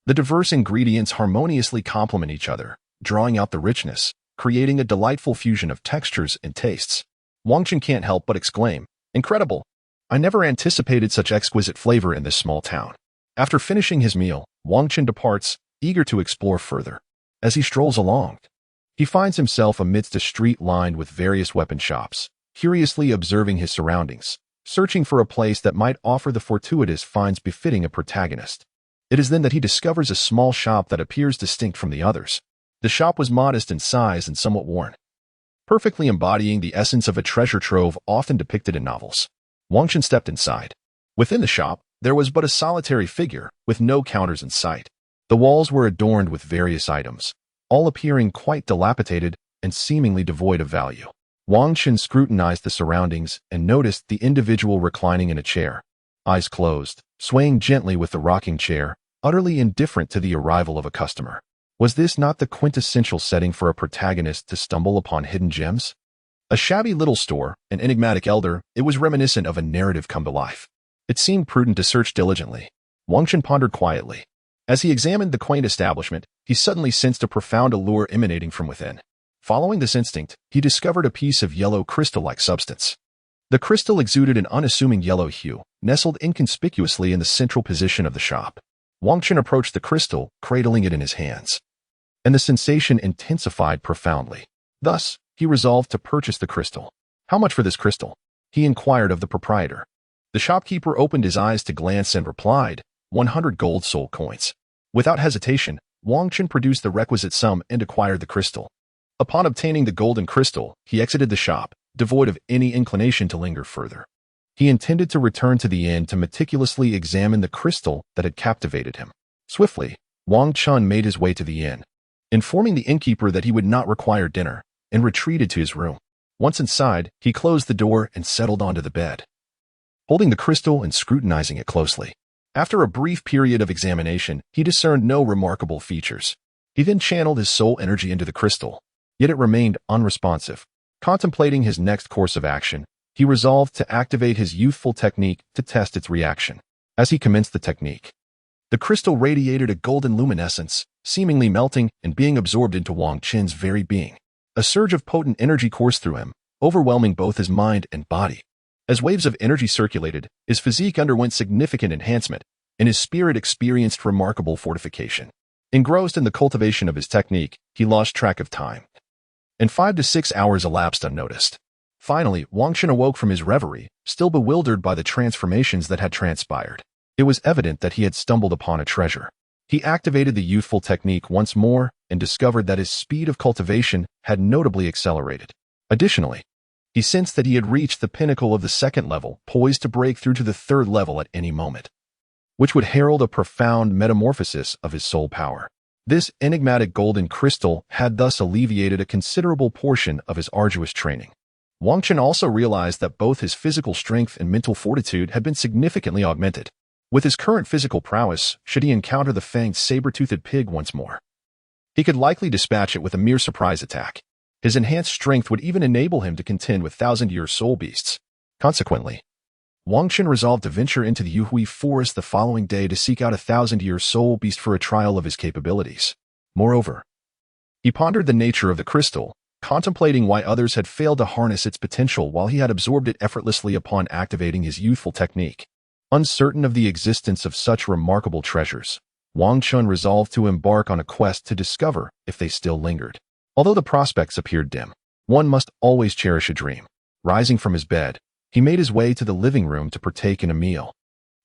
S1: The diverse ingredients harmoniously complement each other, drawing out the richness, creating a delightful fusion of textures and tastes. Wang Chen can't help but exclaim, "Incredible! I never anticipated such exquisite flavor in this small town." After finishing his meal, Wang Chen departs, eager to explore further. As he strolls along, he finds himself amidst a street lined with various weapon shops, curiously observing his surroundings, searching for a place that might offer the fortuitous finds befitting a protagonist. It is then that he discovers a small shop that appears distinct from the others. The shop was modest in size and somewhat worn, perfectly embodying the essence of a treasure trove often depicted in novels. Wang Chen stepped inside. Within the shop, there was but a solitary figure, with no counters in sight. The walls were adorned with various items, all appearing quite dilapidated and seemingly devoid of value. Wang Chen scrutinized the surroundings and noticed the individual reclining in a chair, eyes closed, swaying gently with the rocking chair, utterly indifferent to the arrival of a customer. Was this not the quintessential setting for a protagonist to stumble upon hidden gems? A shabby little store, an enigmatic elder, it was reminiscent of a narrative come to life. It seemed prudent to search diligently. Wang Chen pondered quietly. As he examined the quaint establishment, he suddenly sensed a profound allure emanating from within. Following this instinct, he discovered a piece of yellow crystal-like substance. The crystal exuded an unassuming yellow hue, nestled inconspicuously in the central position of the shop. Wang Chen approached the crystal, cradling it in his hands, and the sensation intensified profoundly. Thus, he resolved to purchase the crystal. "How much for this crystal?" he inquired of the proprietor. The shopkeeper opened his eyes to glance and replied, 100 gold soul coins. Without hesitation, Wang Chen produced the requisite sum and acquired the crystal. Upon obtaining the golden crystal, he exited the shop, devoid of any inclination to linger further. He intended to return to the inn to meticulously examine the crystal that had captivated him. Swiftly, Wang Chen made his way to the inn, informing the innkeeper that he would not require dinner, and retreated to his room. Once inside, he closed the door and settled onto the bed, holding the crystal and scrutinizing it closely. After a brief period of examination, he discerned no remarkable features. He then channeled his soul energy into the crystal, yet it remained unresponsive. Contemplating his next course of action, he resolved to activate his youthful technique to test its reaction. As he commenced the technique, the crystal radiated a golden luminescence, seemingly melting and being absorbed into Wang Qin's very being. A surge of potent energy coursed through him, overwhelming both his mind and body. As waves of energy circulated, his physique underwent significant enhancement, and his spirit experienced remarkable fortification. Engrossed in the cultivation of his technique, he lost track of time, and 5 to 6 hours elapsed unnoticed. Finally, Wang Qin awoke from his reverie, still bewildered by the transformations that had transpired. It was evident that he had stumbled upon a treasure. He activated the youthful technique once more and discovered that his speed of cultivation had notably accelerated. Additionally, he sensed that he had reached the pinnacle of the second level, poised to break through to the third level at any moment, which would herald a profound metamorphosis of his soul power. This enigmatic golden crystal had thus alleviated a considerable portion of his arduous training. Wang Qin also realized that both his physical strength and mental fortitude had been significantly augmented. With his current physical prowess, should he encounter the fanged saber-toothed pig once more, he could likely dispatch it with a mere surprise attack. His enhanced strength would even enable him to contend with thousand-year soul beasts. Consequently, Wang Qin resolved to venture into the Yuhui forest the following day to seek out a thousand-year soul beast for a trial of his capabilities. Moreover, he pondered the nature of the crystal, contemplating why others had failed to harness its potential while he had absorbed it effortlessly upon activating his youthful technique. Uncertain of the existence of such remarkable treasures, Wang Qin resolved to embark on a quest to discover if they still lingered. Although the prospects appeared dim, one must always cherish a dream. Rising from his bed, he made his way to the living room to partake in a meal,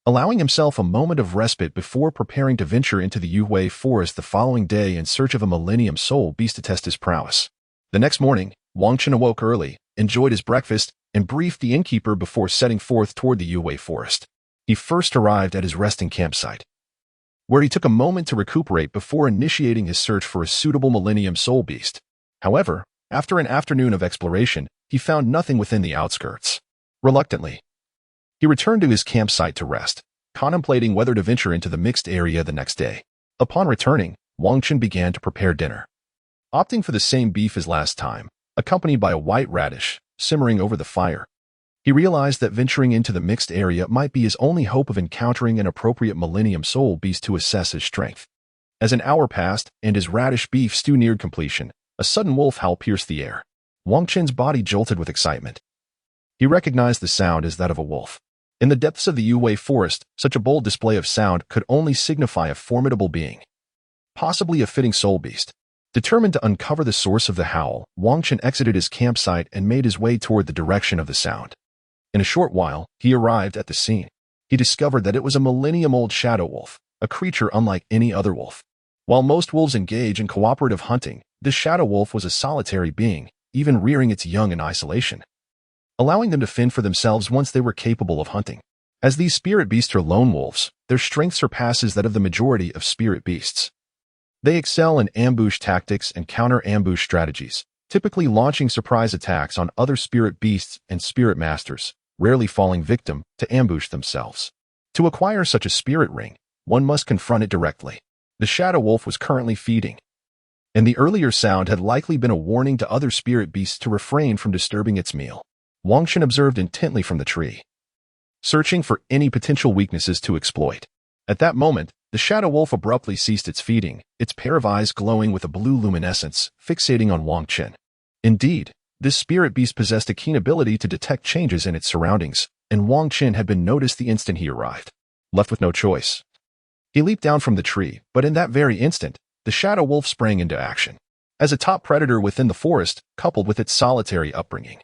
S1: allowing himself a moment of respite before preparing to venture into the Yuhui forest the following day in search of a millennium soul beast to test his prowess. The next morning, Wang Qin awoke early, enjoyed his breakfast, and briefed the innkeeper before setting forth toward the Yuhui forest. He first arrived at his resting campsite, where he took a moment to recuperate before initiating his search for a suitable millennium soul beast. However, after an afternoon of exploration, he found nothing within the outskirts. Reluctantly, he returned to his campsite to rest, contemplating whether to venture into the mixed area the next day. Upon returning, Wang Qin began to prepare dinner, opting for the same beef as last time, accompanied by a white radish simmering over the fire. He realized that venturing into the mixed area might be his only hope of encountering an appropriate millennium soul beast to assess his strength. As an hour passed and his radish beef stew neared completion, a sudden wolf howl pierced the air. Wang Qin's body jolted with excitement. He recognized the sound as that of a wolf. In the depths of the Yuhui forest, such a bold display of sound could only signify a formidable being, possibly a fitting soul beast. Determined to uncover the source of the howl, Wang Qin exited his campsite and made his way toward the direction of the sound. In a short while, he arrived at the scene. He discovered that it was a millennium-old shadow wolf, a creature unlike any other wolf. While most wolves engage in cooperative hunting, this shadow wolf was a solitary being, even rearing its young in isolation, allowing them to fend for themselves once they were capable of hunting. As these spirit beasts are lone wolves, their strength surpasses that of the majority of spirit beasts. They excel in ambush tactics and counter-ambush strategies, typically launching surprise attacks on other spirit beasts and spirit masters, rarely falling victim to ambush themselves. To acquire such a spirit ring, one must confront it directly. The shadow wolf was currently feeding, and the earlier sound had likely been a warning to other spirit beasts to refrain from disturbing its meal. Wang Qin observed intently from the tree, searching for any potential weaknesses to exploit. At that moment, the shadow wolf abruptly ceased its feeding, its pair of eyes glowing with a blue luminescence, fixating on Wang Qin. Indeed, this spirit beast possessed a keen ability to detect changes in its surroundings, and Wang Qin had been noticed the instant he arrived. Left with no choice, he leaped down from the tree, but in that very instant, the shadow wolf sprang into action. As a top predator within the forest, coupled with its solitary upbringing,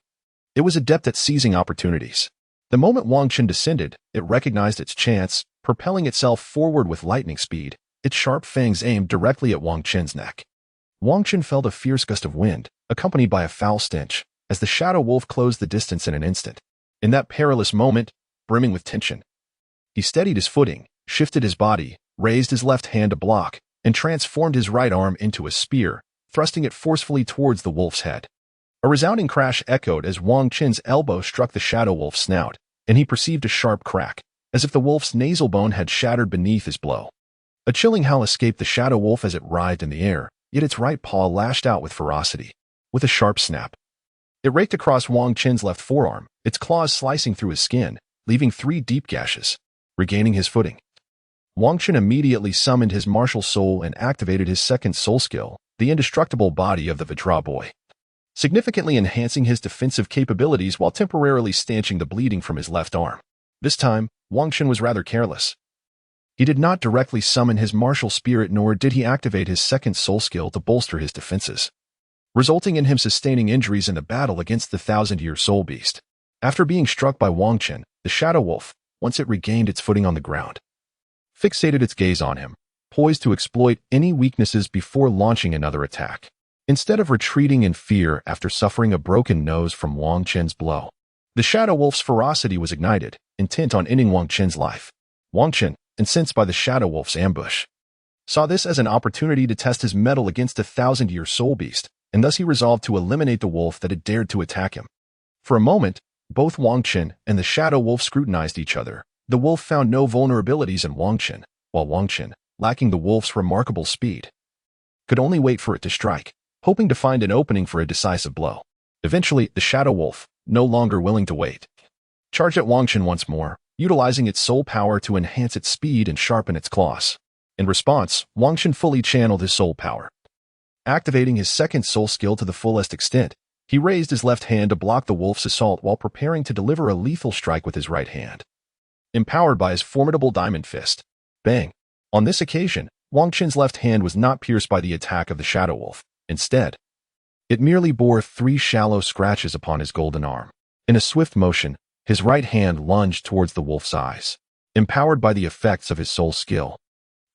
S1: it was adept at seizing opportunities. The moment Wang Qin descended, it recognized its chance, propelling itself forward with lightning speed, its sharp fangs aimed directly at Wang Qin's neck. Wang Qin felt a fierce gust of wind, accompanied by a foul stench, as the shadow wolf closed the distance in an instant. In that perilous moment, brimming with tension, he steadied his footing, shifted his body, raised his left hand to block, and transformed his right arm into a spear, thrusting it forcefully towards the wolf's head. A resounding crash echoed as Wang Qin's elbow struck the shadow wolf's snout, and he perceived a sharp crack, as if the wolf's nasal bone had shattered beneath his blow. A chilling howl escaped the shadow wolf as it writhed in the air, yet its right paw lashed out with ferocity. With a sharp snap, It raked across Wang Qin's left forearm, its claws slicing through his skin, leaving 3 deep gashes. Regaining his footing, Wang Qin immediately summoned his martial soul and activated his second soul skill, the indestructible body of the Vajra boy, significantly enhancing his defensive capabilities while temporarily stanching the bleeding from his left arm. This time, Wang Qin was rather careless. He did not directly summon his martial spirit, nor did he activate his second soul skill to bolster his defenses, resulting in him sustaining injuries in the battle against the 1,000-year soul beast. After being struck by Wang Qin, the shadow wolf, once it regained its footing on the ground, fixated its gaze on him, poised to exploit any weaknesses before launching another attack. Instead of retreating in fear after suffering a broken nose from Wang Qin's blow, the shadow wolf's ferocity was ignited, intent on ending Wang Qin's life. Wang Qin, incensed by the shadow wolf's ambush, saw this as an opportunity to test his mettle against a 1,000-year soul beast, and thus he resolved to eliminate the wolf that had dared to attack him. For a moment, both Wang Qin and the shadow wolf scrutinized each other. The wolf found no vulnerabilities in Wang Qin, while Wang Qin, lacking the wolf's remarkable speed, could only wait for it to strike, hoping to find an opening for a decisive blow. Eventually, the shadow wolf, no longer willing to wait, charged at Wang Qin once more, utilizing its soul power to enhance its speed and sharpen its claws. In response, Wang Qin fully channeled his soul power. Activating his second soul skill to the fullest extent, he raised his left hand to block the wolf's assault while preparing to deliver a lethal strike with his right hand, empowered by his formidable diamond fist. Bang! On this occasion, Wang Qin's left hand was not pierced by the attack of the shadow wolf. Instead, it merely bore 3 shallow scratches upon his golden arm. In a swift motion, his right hand lunged towards the wolf's eyes, empowered by the effects of his soul skill.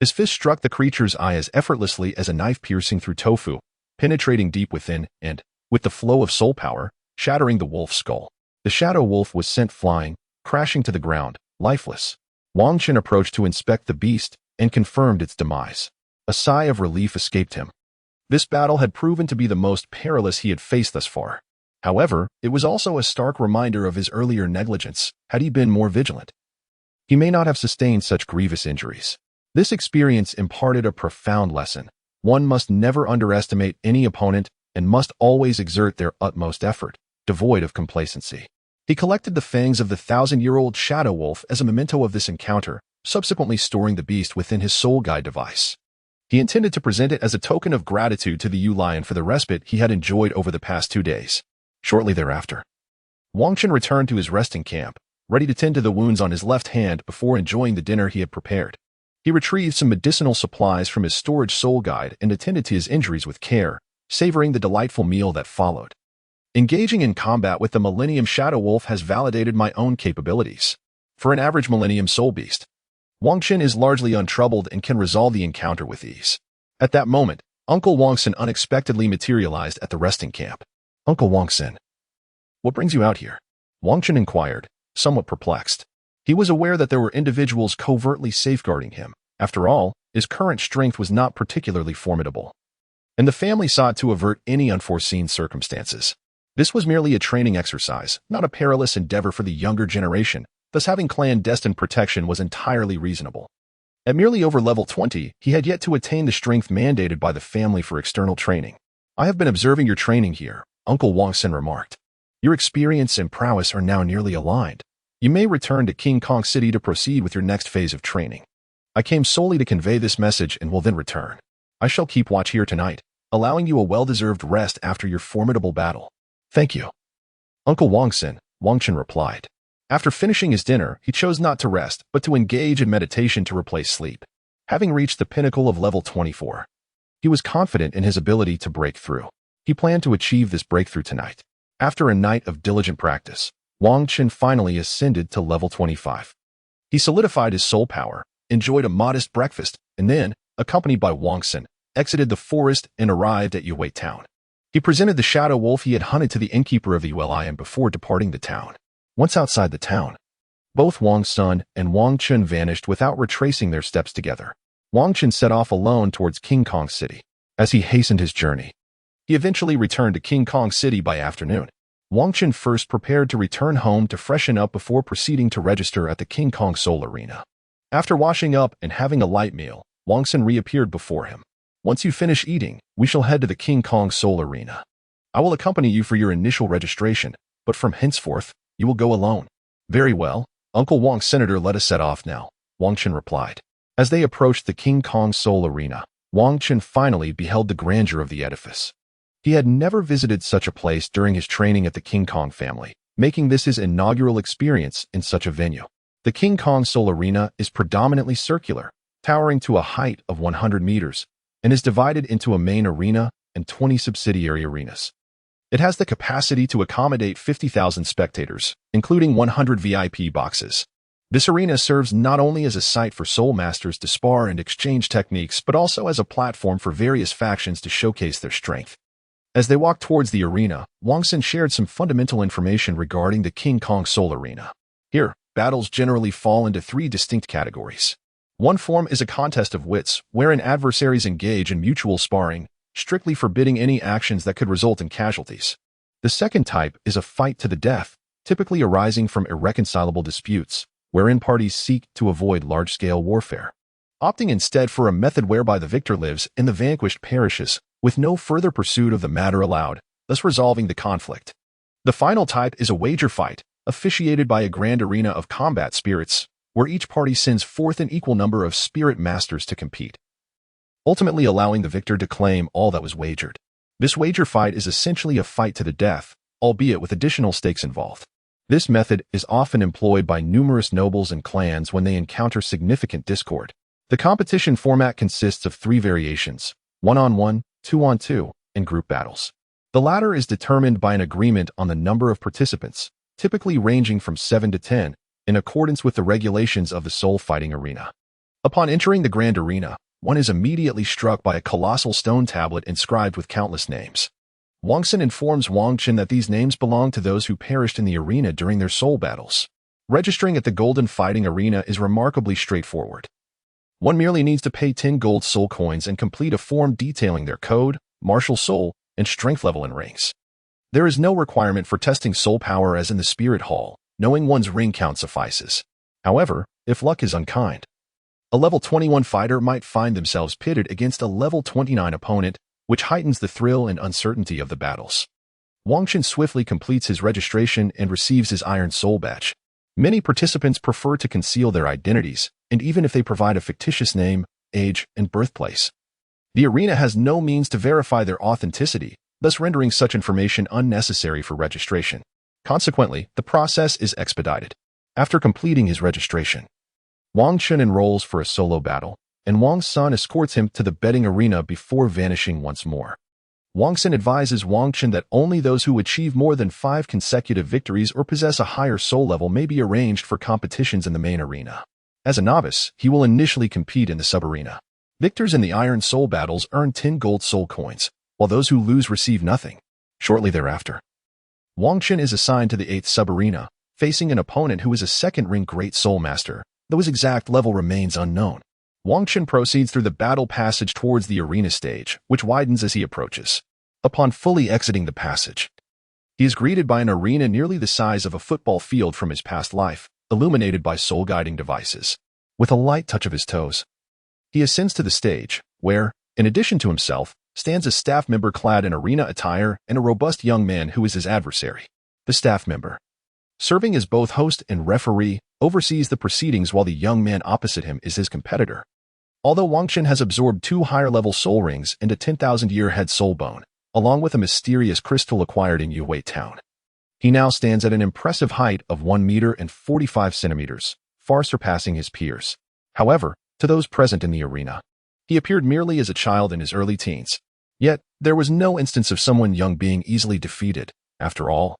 S1: His fist struck the creature's eye as effortlessly as a knife piercing through tofu, penetrating deep within and, with the flow of soul power, shattering the wolf's skull. The shadow wolf was sent flying, crashing to the ground, lifeless. Wang Qin approached to inspect the beast and confirmed its demise. A sigh of relief escaped him. This battle had proven to be the most perilous he had faced thus far. However, it was also a stark reminder of his earlier negligence. Had he been more vigilant, he may not have sustained such grievous injuries. This experience imparted a profound lesson. One must never underestimate any opponent and must always exert their utmost effort, devoid of complacency. He collected the fangs of the 1,000-year-old shadow wolf as a memento of this encounter, subsequently storing the beast within his soul guide device. He intended to present it as a token of gratitude to the Yu-Lion for the respite he had enjoyed over the past 2 days. Shortly thereafter, Wang Qin returned to his resting camp, ready to tend to the wounds on his left hand before enjoying the dinner he had prepared. He retrieved some medicinal supplies from his storage soul guide and attended to his injuries with care, savoring the delightful meal that followed. Engaging in combat with the Millennium Shadow Wolf has validated my own capabilities. For an average Millennium Soul Beast, Wang Qin is largely untroubled and can resolve the encounter with ease. At that moment, Uncle Wang Xin unexpectedly materialized at the resting camp. Uncle Wang Xin, what brings you out here? Wang Qin inquired, somewhat perplexed. He was aware that there were individuals covertly safeguarding him. After all, his current strength was not particularly formidable, and the family sought to avert any unforeseen circumstances. This was merely a training exercise, not a perilous endeavor for the younger generation, thus having clandestine protection was entirely reasonable. At merely over level 20, he had yet to attain the strength mandated by the family for external training. I have been observing your training here, Uncle Wang Xin remarked. Your experience and prowess are now nearly aligned. You may return to King Kong City to proceed with your next phase of training. I came solely to convey this message and will then return. I shall keep watch here tonight, allowing you a well-deserved rest after your formidable battle. Thank you, Uncle Wang Xin, Wang Qin replied. After finishing his dinner, he chose not to rest, but to engage in meditation to replace sleep. Having reached the pinnacle of level 24, he was confident in his ability to break through. He planned to achieve this breakthrough tonight. After a night of diligent practice, Wang Qin finally ascended to level 25. He solidified his soul power, enjoyed a modest breakfast, and then, accompanied by Wang Xin, exited the forest and arrived at Yue town. He presented the shadow wolf he had hunted to the innkeeper of the Yu-Lion before departing the town. Once outside the town, both Wang Sun and Wang Qin vanished without retracing their steps together. Wang Qin set off alone towards King Kong City. As he hastened his journey, he eventually returned to King Kong City by afternoon. Wang Qin first prepared to return home to freshen up before proceeding to register at the King Kong Soul Arena. After washing up and having a light meal, Wang Xin reappeared before him. Once you finish eating, we shall head to the King Kong Soul Arena. I will accompany you for your initial registration, but from henceforth, you will go alone. Very well, Uncle Wang Senator, let us set off now, Wang Chen replied. As they approached the King Kong Soul Arena, Wang Chen finally beheld the grandeur of the edifice. He had never visited such a place during his training at the King Kong family, making this his inaugural experience in such a venue. The King Kong Soul Arena is predominantly circular, towering to a height of 100 meters, and is divided into a main arena and 20 subsidiary arenas. It has the capacity to accommodate 50,000 spectators, including 100 VIP boxes. This arena serves not only as a site for soul masters to spar and exchange techniques, but also as a platform for various factions to showcase their strength. As they walked towards the arena, Wang Xin shared some fundamental information regarding the King Kong Soul Arena. Here, battles generally fall into 3 distinct categories. One form is a contest of wits, wherein adversaries engage in mutual sparring, strictly forbidding any actions that could result in casualties. The second type is a fight to the death, typically arising from irreconcilable disputes, wherein parties seek to avoid large-scale warfare, opting instead for a method whereby the victor lives and the vanquished perishes, with no further pursuit of the matter allowed, thus resolving the conflict. The final type is a wager fight, officiated by a grand arena of combat spirits, where each party sends forth an equal number of spirit masters to compete, ultimately allowing the victor to claim all that was wagered. This wager fight is essentially a fight to the death, albeit with additional stakes involved. This method is often employed by numerous nobles and clans when they encounter significant discord. The competition format consists of 3 variations: 1-on-1, 2-on-2, and group battles. The latter is determined by an agreement on the number of participants, typically ranging from 7 to 10, in accordance with the regulations of the soul fighting arena. Upon entering the grand arena, one is immediately struck by a colossal stone tablet inscribed with countless names. Wang Xin informs Wang Chen that these names belong to those who perished in the arena during their soul battles. Registering at the Golden Fighting Arena is remarkably straightforward. One merely needs to pay 10 gold soul coins and complete a form detailing their code, martial soul, and strength level and ranks. There is no requirement for testing soul power as in the Spirit Hall. Knowing one's ring count suffices. However, if luck is unkind, a level 21 fighter might find themselves pitted against a level 29 opponent, which heightens the thrill and uncertainty of the battles. Wang Chen swiftly completes his registration and receives his Iron Soul Badge. Many participants prefer to conceal their identities, and even if they provide a fictitious name, age, and birthplace, the arena has no means to verify their authenticity, thus rendering such information unnecessary for registration. Consequently, the process is expedited. After completing his registration, Wang Chen enrolls for a solo battle, and Wang's son escorts him to the betting arena before vanishing once more. Wang Xin advises Wang Chen that only those who achieve more than 5 consecutive victories or possess a higher soul level may be arranged for competitions in the main arena. As a novice, he will initially compete in the sub-arena. Victors in the Iron Soul battles earn 10 gold soul coins, while those who lose receive nothing. Shortly thereafter, Wang Chen is assigned to the 8th sub-arena, facing an opponent who is a second-rank Great Soul Master, though his exact level remains unknown. Wang Chen proceeds through the battle passage towards the arena stage, which widens as he approaches. Upon fully exiting the passage, he is greeted by an arena nearly the size of a football field from his past life, illuminated by soul-guiding devices. With a light touch of his toes, he ascends to the stage, where, in addition to himself, stands a staff member clad in arena attire and a robust young man who is his adversary. The staff member, serving as both host and referee, oversees the proceedings while the young man opposite him is his competitor. Although Wang Chen has absorbed 2 higher-level soul rings and a 10,000-year head soul bone, along with a mysterious crystal acquired in Yue Town, he now stands at an impressive height of 1 meter and 45 centimeters, far surpassing his peers. However, to those present in the arena, he appeared merely as a child in his early teens. Yet, there was no instance of someone young being easily defeated. After all,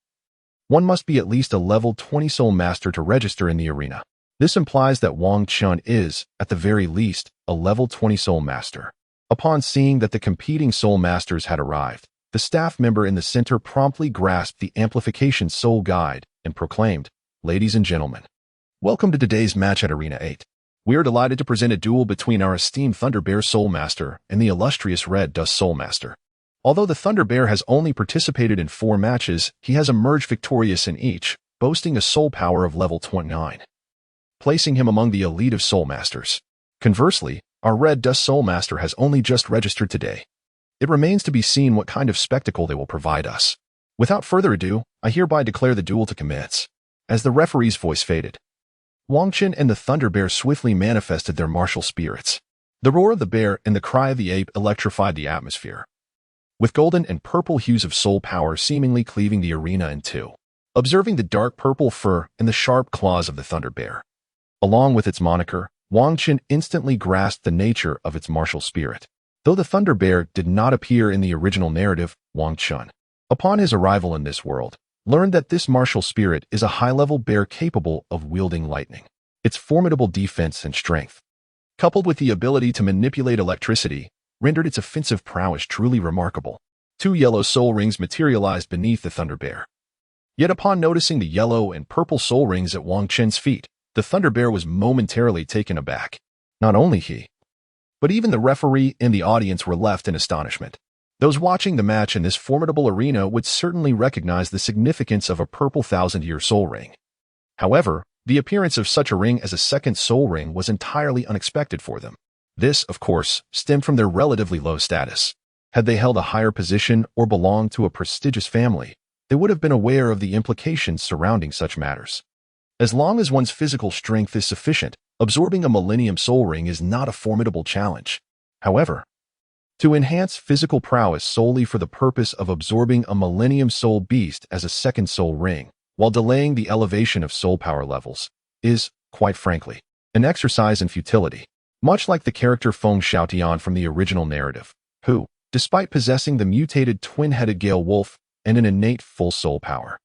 S1: one must be at least a level 20 soul master to register in the arena. This implies that Wang Chen is, at the very least, a level 20 soul master. Upon seeing that the competing soul masters had arrived, the staff member in the center promptly grasped the amplification soul guide and proclaimed, "Ladies and gentlemen, welcome to today's match at Arena 8. We are delighted to present a duel between our esteemed Thunder Bear Soul Master and the illustrious Red Dust Soul Master. Although the Thunder Bear has only participated in 4 matches, he has emerged victorious in each, boasting a soul power of level 29, placing him among the elite of Soul Masters. Conversely, our Red Dust Soul Master has only just registered today. It remains to be seen what kind of spectacle they will provide us. Without further ado, I hereby declare the duel to commence. As the referee's voice faded, Wang Qin and the Thunder Bear swiftly manifested their martial spirits. The roar of the bear and the cry of the ape electrified the atmosphere, with golden and purple hues of soul power seemingly cleaving the arena in two. Observing the dark purple fur and the sharp claws of the Thunder Bear, along with its moniker, Wang Qin instantly grasped the nature of its martial spirit. Though the Thunder Bear did not appear in the original narrative, Wang Qin, upon his arrival in this world, learned that this martial spirit is a high-level bear capable of wielding lightning. Its formidable defense and strength, coupled with the ability to manipulate electricity, rendered its offensive prowess truly remarkable. Two yellow soul rings materialized beneath the Thunder Bear. Yet upon noticing the yellow and purple soul rings at Wang Qin's feet, the Thunder Bear was momentarily taken aback. Not only he, but even the referee and the audience were left in astonishment. Those watching the match in this formidable arena would certainly recognize the significance of a purple thousand-year soul ring. However, the appearance of such a ring as a second soul ring was entirely unexpected for them. This, of course, stemmed from their relatively low status. Had they held a higher position or belonged to a prestigious family, they would have been aware of the implications surrounding such matters. As long as one's physical strength is sufficient, absorbing a Millennium Soul Ring is not a formidable challenge. However, to enhance physical prowess solely for the purpose of absorbing a Millennium Soul Beast as a second soul ring, while delaying the elevation of soul power levels, is, quite frankly, an exercise in futility. Much like the character Feng Xiaotian from the original narrative, who, despite possessing the mutated twin-headed Gale Wolf and an innate full soul power,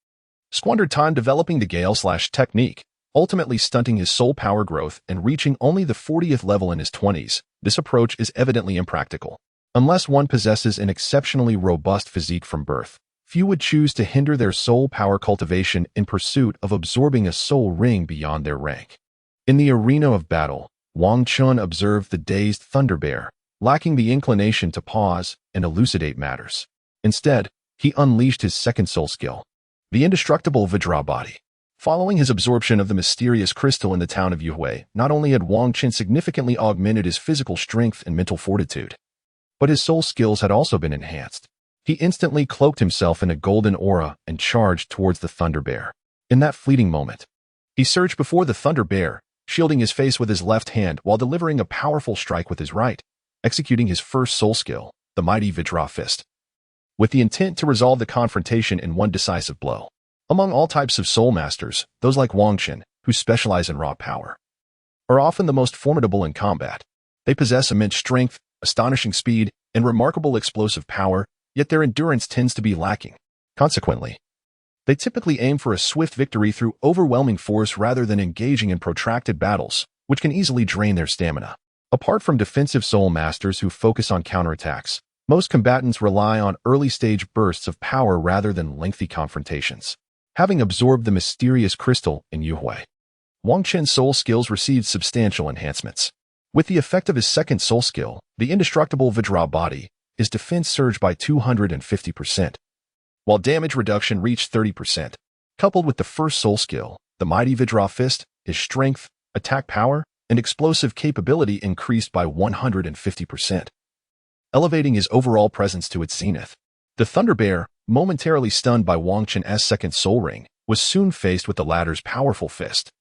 S1: squandered time developing the Gale/technique, ultimately stunting his soul power growth and reaching only the 40th level in his 20s. This approach is evidently impractical. Unless one possesses an exceptionally robust physique from birth, few would choose to hinder their soul power cultivation in pursuit of absorbing a soul ring beyond their rank. In the arena of battle, Wang Qin observed the dazed Thunder Bear, lacking the inclination to pause and elucidate matters. Instead, he unleashed his second soul skill, the indestructible Vajra body. Following his absorption of the mysterious crystal in the town of Yuhui, not only had Wang Qin significantly augmented his physical strength and mental fortitude, but his soul skills had also been enhanced. He instantly cloaked himself in a golden aura and charged towards the Thunder Bear. In that fleeting moment, he surged before the Thunder Bear, shielding his face with his left hand while delivering a powerful strike with his right, executing his first soul skill, the mighty Vajra Fist, with the intent to resolve the confrontation in one decisive blow. Among all types of soul masters, those like Wang Qin, who specialize in raw power, are often the most formidable in combat. They possess immense strength, astonishing speed, and remarkable explosive power, yet their endurance tends to be lacking. Consequently, they typically aim for a swift victory through overwhelming force rather than engaging in protracted battles, which can easily drain their stamina. Apart from defensive soul masters who focus on counterattacks, most combatants rely on early-stage bursts of power rather than lengthy confrontations. Having absorbed the mysterious crystal in Yuhui, Wang Qin's soul skills received substantial enhancements. With the effect of his second soul skill, the indestructible Vajra body, his defense surged by 250%, while damage reduction reached 30%. Coupled with the first soul skill, the mighty Vajra Fist, his strength, attack power, and explosive capability increased by 150%, elevating his overall presence to its zenith. The Thunder Bear, momentarily stunned by Wang Qin's second soul ring, was soon faced with the latter's powerful fist.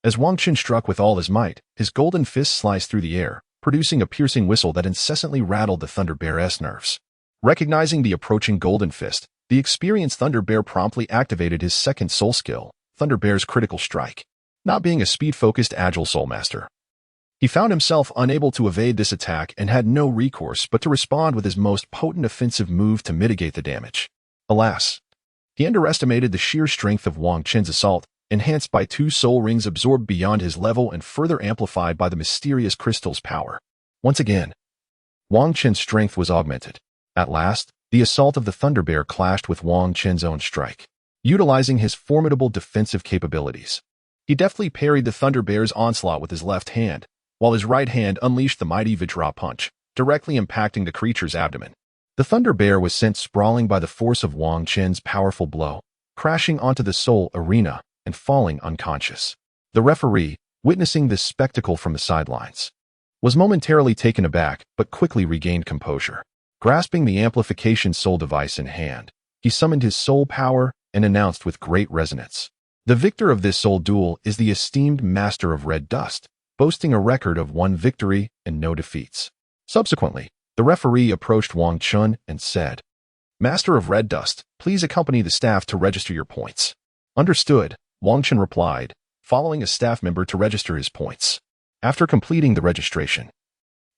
S1: As Wang Qin struck with all his might, his golden fist sliced through the air, producing a piercing whistle that incessantly rattled the Thunder Bear's nerves. Recognizing the approaching golden fist, the experienced Thunder Bear promptly activated his second soul skill, Thunder Bear's critical strike. Not being a speed-focused agile soul master, he found himself unable to evade this attack and had no recourse but to respond with his most potent offensive move to mitigate the damage. Alas, he underestimated the sheer strength of Wang Qin's assault, enhanced by two soul rings absorbed beyond his level and further amplified by the mysterious crystal's power. Once again, Wang Qin's strength was augmented. At last, the assault of the Thunder Bear clashed with Wang Qin's own strike. Utilizing his formidable defensive capabilities, he deftly parried the Thunder Bear's onslaught with his left hand, while his right hand unleashed the mighty Vajra punch, directly impacting the creature's abdomen. The Thunder Bear was sent sprawling by the force of Wang Qin's powerful blow, crashing onto the soul arena and falling unconscious. The referee, witnessing this spectacle from the sidelines, was momentarily taken aback but quickly regained composure. Grasping the amplification soul device in hand, he summoned his soul power and announced with great resonance. The victor of this soul duel is the esteemed Master of Red Dust, boasting a record of 1 victory and no defeats. Subsequently, the referee approached Wang Chun and said, "Master of Red Dust, please accompany the staff to register your points." "Understood," Wang Chun replied, following a staff member to register his points. After completing the registration,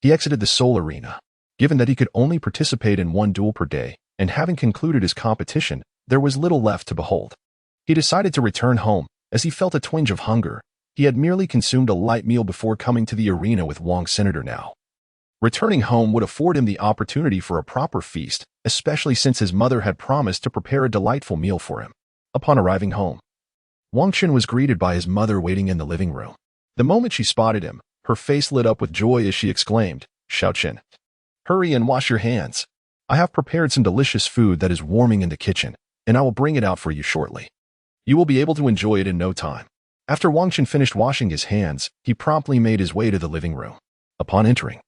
S1: he exited the Soul Arena. Given that he could only participate in 1 duel per day, and having concluded his competition, there was little left to behold. He decided to return home, as he felt a twinge of hunger. He had merely consumed a light meal before coming to the arena with Wang Senator now. Returning home would afford him the opportunity for a proper feast, especially since his mother had promised to prepare a delightful meal for him. Upon arriving home, Wang Chun was greeted by his mother waiting in the living room. The moment she spotted him, her face lit up with joy as she exclaimed, "Xiao Chen, hurry and wash your hands. I have prepared some delicious food that is warming in the kitchen, and I will bring it out for you shortly. You will be able to enjoy it in no time." After Wang Chun finished washing his hands, he promptly made his way to the living room. Upon entering,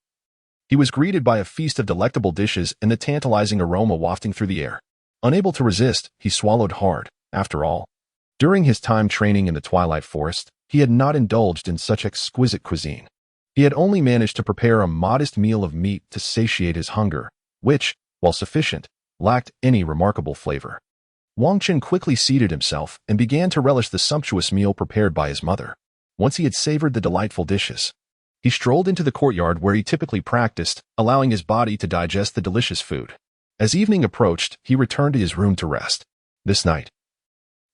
S1: he was greeted by a feast of delectable dishes and the tantalizing aroma wafting through the air. Unable to resist, he swallowed hard. After all, during his time training in the Twilight Forest, he had not indulged in such exquisite cuisine. He had only managed to prepare a modest meal of meat to satiate his hunger, which, while sufficient, lacked any remarkable flavor. Wang Chun quickly seated himself and began to relish the sumptuous meal prepared by his mother. Once he had savored the delightful dishes, he strolled into the courtyard where he typically practiced, allowing his body to digest the delicious food. As evening approached, he returned to his room to rest. This night,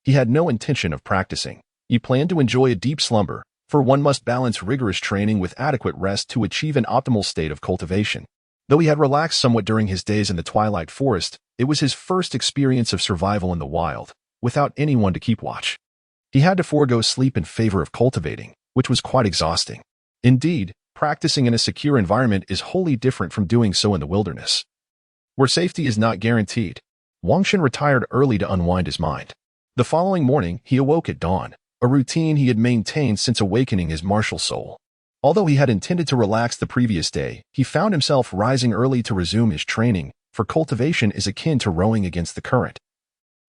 S1: he had no intention of practicing. He planned to enjoy a deep slumber, for one must balance rigorous training with adequate rest to achieve an optimal state of cultivation. Though he had relaxed somewhat during his days in the Twilight Forest, it was his first experience of survival in the wild, without anyone to keep watch. He had to forego sleep in favor of cultivating, which was quite exhausting. Indeed, practicing in a secure environment is wholly different from doing so in the wilderness, where safety is not guaranteed. Wang Chun retired early to unwind his mind. The following morning, he awoke at dawn, a routine he had maintained since awakening his martial soul. Although he had intended to relax the previous day, he found himself rising early to resume his training, for cultivation is akin to rowing against the current.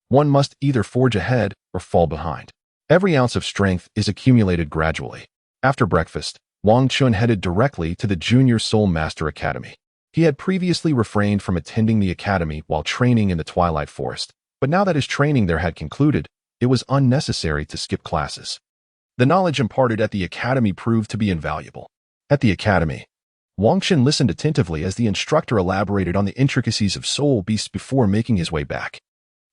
S1: One must either forge ahead or fall behind. Every ounce of strength is accumulated gradually. After breakfast, Wang Chun headed directly to the Junior Soul Master Academy. He had previously refrained from attending the academy while training in the Twilight Forest, but now that his training there had concluded, it was unnecessary to skip classes. The knowledge imparted at the academy proved to be invaluable. At the academy, Wang Chun listened attentively as the instructor elaborated on the intricacies of soul beasts before making his way back.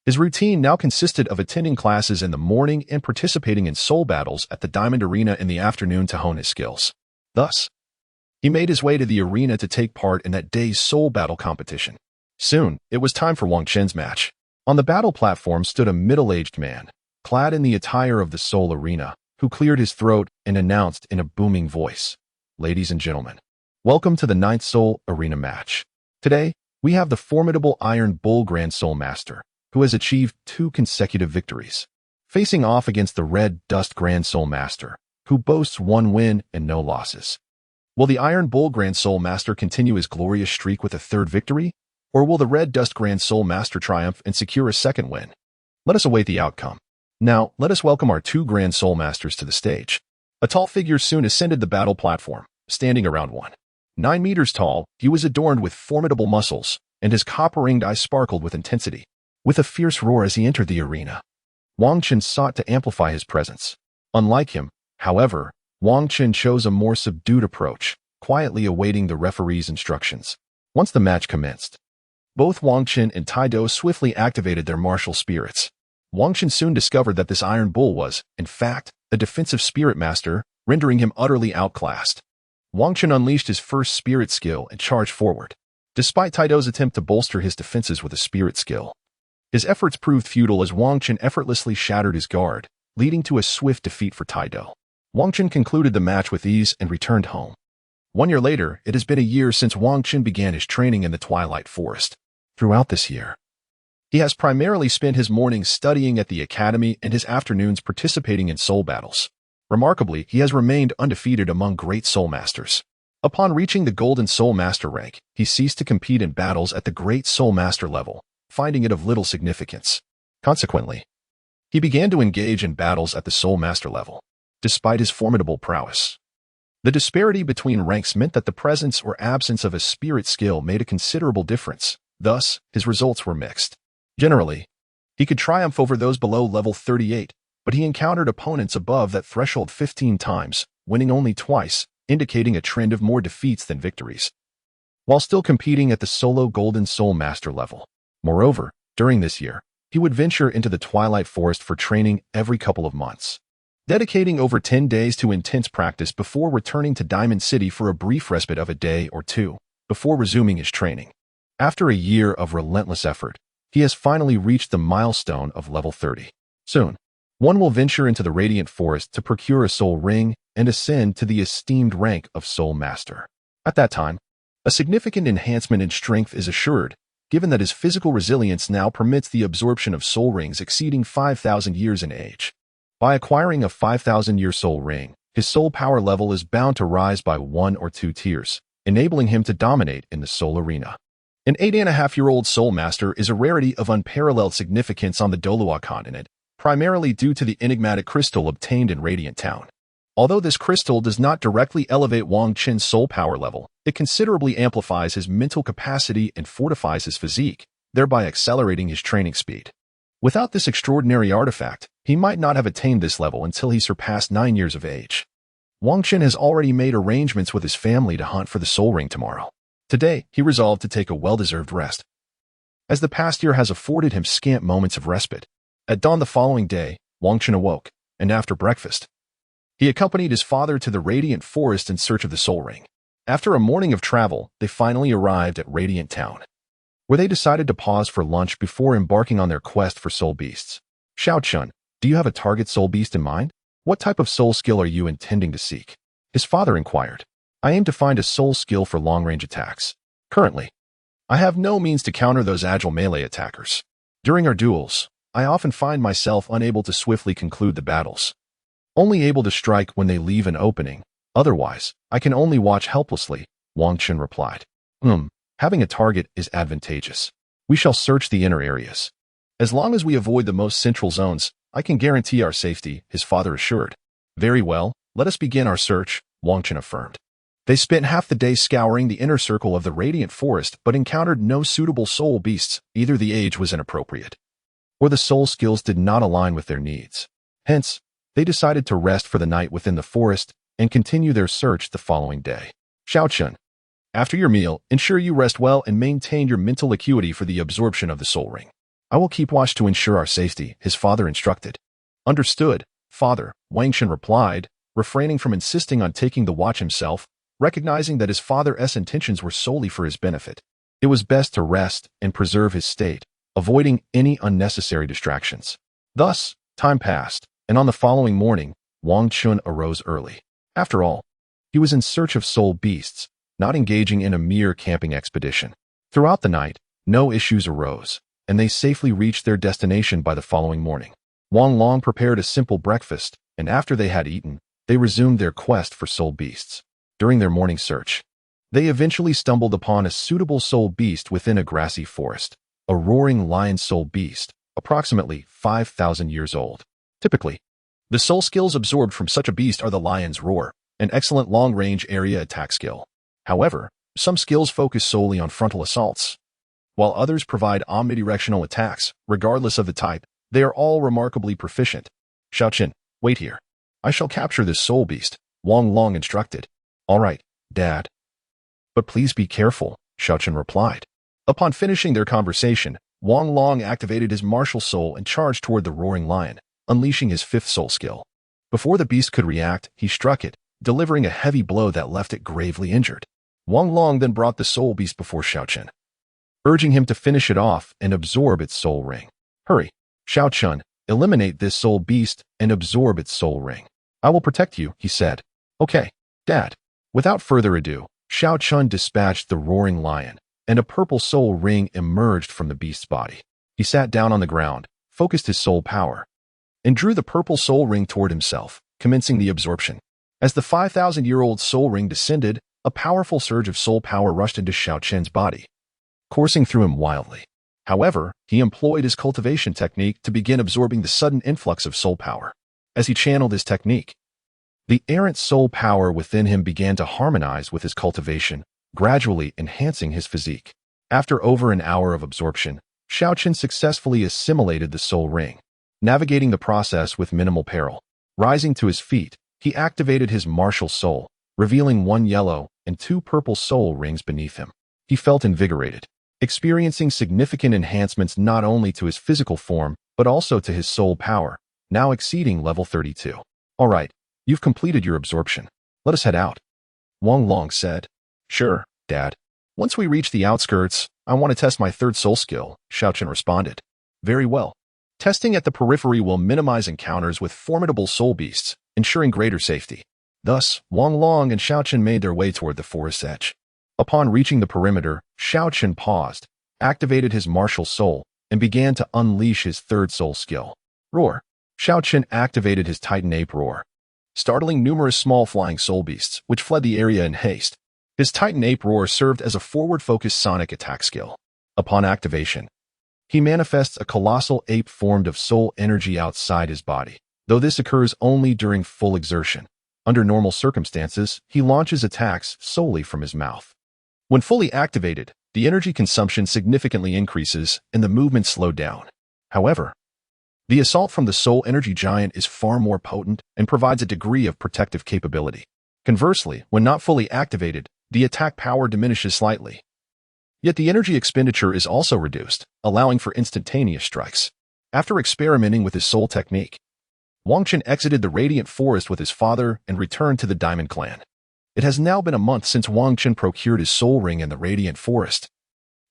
S1: His routine now consisted of attending classes in the morning and participating in soul battles at the Diamond Arena in the afternoon to hone his skills. Thus, he made his way to the arena to take part in that day's soul battle competition. Soon, it was time for Wang Chun's match. On the battle platform stood a middle-aged man, clad in the attire of the Soul Arena, who cleared his throat and announced in a booming voice, "Ladies and gentlemen, welcome to the 9th Soul Arena match. Today, we have the formidable Iron Bull Grand Soul Master, who has achieved 2 consecutive victories, facing off against the Red Dust Grand Soul Master, who boasts 1 win and no losses. Will the Iron Bull Grand Soul Master continue his glorious streak with a 3rd victory, or will the Red Dust Grand Soul Master triumph and secure a 2nd win? Let us await the outcome. Now, let us welcome our 2 Grand Soul Masters to the stage." A tall figure soon ascended the battle platform, standing around 9 meters tall. He was adorned with formidable muscles, and his copper-ringed eyes sparkled with intensity. With a fierce roar as he entered the arena, Wang Chun sought to amplify his presence. Unlike him, however, Wang Chun chose a more subdued approach, quietly awaiting the referee's instructions. Once the match commenced, both Wang Chun and Tai Do swiftly activated their martial spirits. Wang Chun soon discovered that this Iron Bull was, in fact, a defensive spirit master, rendering him utterly outclassed. Wang Chun unleashed his first spirit skill and charged forward. Despite Tai Do's attempt to bolster his defenses with a spirit skill, his efforts proved futile as Wang Chun effortlessly shattered his guard, leading to a swift defeat for Tai Do. Wang Chun concluded the match with ease and returned home. 1 year later, it has been a year since Wang Chun began his training in the Twilight Forest. Throughout this year, he has primarily spent his mornings studying at the academy and his afternoons participating in soul battles. Remarkably, he has remained undefeated among great soul masters. Upon reaching the Golden Soul Master rank, he ceased to compete in battles at the Great Soul Master level, finding it of little significance. Consequently, he began to engage in battles at the Soul Master level, despite his formidable prowess. The disparity between ranks meant that the presence or absence of a spirit skill made a considerable difference. Thus, his results were mixed. Generally, he could triumph over those below level 38, but he encountered opponents above that threshold 15 times, winning only twice, indicating a trend of more defeats than victories, while still competing at the solo Golden Soul Master level. Moreover, during this year, he would venture into the Twilight Forest for training every couple of months, dedicating over 10 days to intense practice before returning to Diamond City for a brief respite of a day or two, before resuming his training. After a year of relentless effort, he has finally reached the milestone of level 30. Soon, one will venture into the Radiant Forest to procure a soul ring and ascend to the esteemed rank of Soul Master. At that time, a significant enhancement in strength is assured, given that his physical resilience now permits the absorption of soul rings exceeding 5,000 years in age. By acquiring a 5,000-year soul ring, his soul power level is bound to rise by 1 or 2 tiers, enabling him to dominate in the soul arena. An 8.5-year-old Soul Master is a rarity of unparalleled significance on the Douluo Continent, primarily due to the enigmatic crystal obtained in Radiant Town. Although this crystal does not directly elevate Wang Qin's soul power level, it considerably amplifies his mental capacity and fortifies his physique, thereby accelerating his training speed. Without this extraordinary artifact, he might not have attained this level until he surpassed 9 years of age. Wang Qin has already made arrangements with his family to hunt for the soul ring tomorrow. Today, he resolved to take a well-deserved rest, as the past year has afforded him scant moments of respite. At dawn the following day, Wang Qin awoke, and after breakfast, he accompanied his father to the Radiant Forest in search of the soul ring. After a morning of travel, they finally arrived at Radiant Town, where they decided to pause for lunch before embarking on their quest for soul beasts. Xiao, do you have a target soul beast in mind? What type of soul skill are you intending to seek? His father inquired. I aim to find a soul skill for long-range attacks. Currently, I have no means to counter those agile melee attackers. During our duels, I often find myself unable to swiftly conclude the battles, only able to strike when they leave an opening. Otherwise, I can only watch helplessly, Wang Qin replied. Having a target is advantageous. We shall search the inner areas. As long as we avoid the most central zones, I can guarantee our safety, his father assured. Very well, let us begin our search, Wang Qin affirmed. They spent half the day scouring the inner circle of the Radiant Forest but encountered no suitable soul beasts. Either the age was inappropriate, or the soul skills did not align with their needs. Hence, they decided to rest for the night within the forest and continue their search the following day. Xiao, after your meal, ensure you rest well and maintain your mental acuity for the absorption of the soul ring. I will keep watch to ensure our safety, his father instructed. Understood, father, Wang Qin replied, refraining from insisting on taking the watch himself, recognizing that his father's intentions were solely for his benefit. It was best to rest and preserve his state, avoiding any unnecessary distractions. Thus, time passed, and on the following morning, Wang Qin arose early. After all, he was in search of soul beasts, not engaging in a mere camping expedition. Throughout the night, no issues arose, and they safely reached their destination by the following morning. Wang Long prepared a simple breakfast, and after they had eaten, they resumed their quest for soul beasts. During their morning search, they eventually stumbled upon a suitable soul beast within a grassy forest, a roaring lion soul beast, approximately 5,000 years old. Typically, the soul skills absorbed from such a beast are the lion's roar, an excellent long-range area attack skill. However, some skills focus solely on frontal assaults, while others provide omnidirectional attacks. Regardless of the type, they are all remarkably proficient. Xiao, wait here. I shall capture this soul beast, Wang Long instructed. All right, Dad. But please be careful, Xiao replied. Upon finishing their conversation, Wang Long activated his martial soul and charged toward the roaring lion, unleashing his 5th soul skill. Before the beast could react, he struck it, delivering a heavy blow that left it gravely injured. Wang Long then brought the soul beast before Xiao, urging him to finish it off and absorb its soul ring. Hurry, Xiao, eliminate this soul beast and absorb its soul ring. I will protect you, he said. Okay, Dad. Without further ado, Xiao dispatched the roaring lion, and a purple soul ring emerged from the beast's body. He sat down on the ground, focused his soul power, and drew the purple soul ring toward himself, commencing the absorption. As the 5,000-year-old soul ring descended, A powerful surge of soul power rushed into Xiaoqin's body, coursing through him wildly. However, he employed his cultivation technique to begin absorbing the sudden influx of soul power. As he channeled his technique, the errant soul power within him began to harmonize with his cultivation, gradually enhancing his physique. After over an hour of absorption, Xiaoqin successfully assimilated the soul ring, navigating the process with minimal peril. Rising to his feet, he activated his martial soul, revealing 1 yellow and 2 purple soul rings beneath him. He felt invigorated, experiencing significant enhancements not only to his physical form, but also to his soul power, now exceeding level 32. All right, you've completed your absorption. Let us head out. Wang Long said. Sure, Dad. Once we reach the outskirts, I want to test my 3rd soul skill, Xiaoqin responded. Very well. Testing at the periphery will minimize encounters with formidable soul beasts, ensuring greater safety. Thus, Wang Long and Xiaoqin made their way toward the forest's edge. Upon reaching the perimeter, Xiaoqin paused, activated his martial soul, and began to unleash his 3rd soul skill. Roar. Xiaoqin activated his Titan Ape Roar, startling numerous small flying soul beasts, which fled the area in haste. His Titan Ape Roar served as a forward-focused sonic attack skill. Upon activation, he manifests a colossal ape formed of soul energy outside his body, though this occurs only during full exertion. Under normal circumstances, he launches attacks solely from his mouth. When fully activated, the energy consumption significantly increases and the movement slowed down. However, the assault from the soul energy giant is far more potent and provides a degree of protective capability. Conversely, when not fully activated, the attack power diminishes slightly. Yet the energy expenditure is also reduced, allowing for instantaneous strikes. After experimenting with his soul technique, Wang Qin exited the Radiant Forest with his father and returned to the Diamond Clan. It has now been a month since Wang Qin procured his soul ring in the Radiant Forest,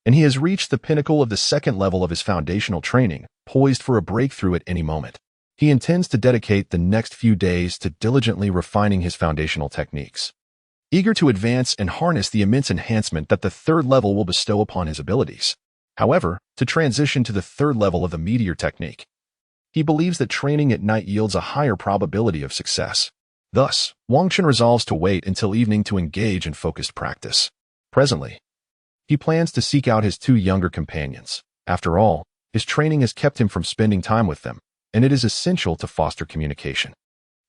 S1: and he has reached the pinnacle of the 2nd level of his foundational training, poised for a breakthrough at any moment. He intends to dedicate the next few days to diligently refining his foundational techniques, eager to advance and harness the immense enhancement that the 3rd level will bestow upon his abilities. However, to transition to the 3rd level of the Meteor technique, he believes that training at night yields a higher probability of success. Thus, Wang Qin resolves to wait until evening to engage in focused practice. Presently, he plans to seek out his 2 younger companions. After all, his training has kept him from spending time with them, and it is essential to foster communication.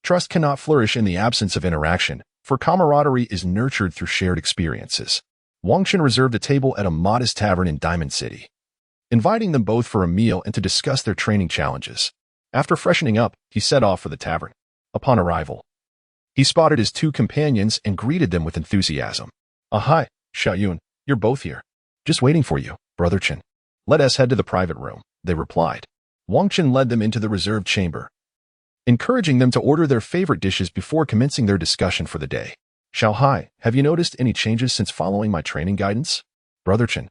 S1: Trust cannot flourish in the absence of interaction, for camaraderie is nurtured through shared experiences. Wang Qin reserved a table at a modest tavern in Diamond City, inviting them both for a meal and to discuss their training challenges. After freshening up, he set off for the tavern. Upon arrival, he spotted his 2 companions and greeted them with enthusiasm. Hi, Xiaoyun, you're both here. Just waiting for you, Brother Qin. Let us head to the private room, they replied. Wang Qin led them into the reserved chamber, encouraging them to order their favorite dishes before commencing their discussion for the day. Xiaohai, have you noticed any changes since following my training guidance? Brother Qin,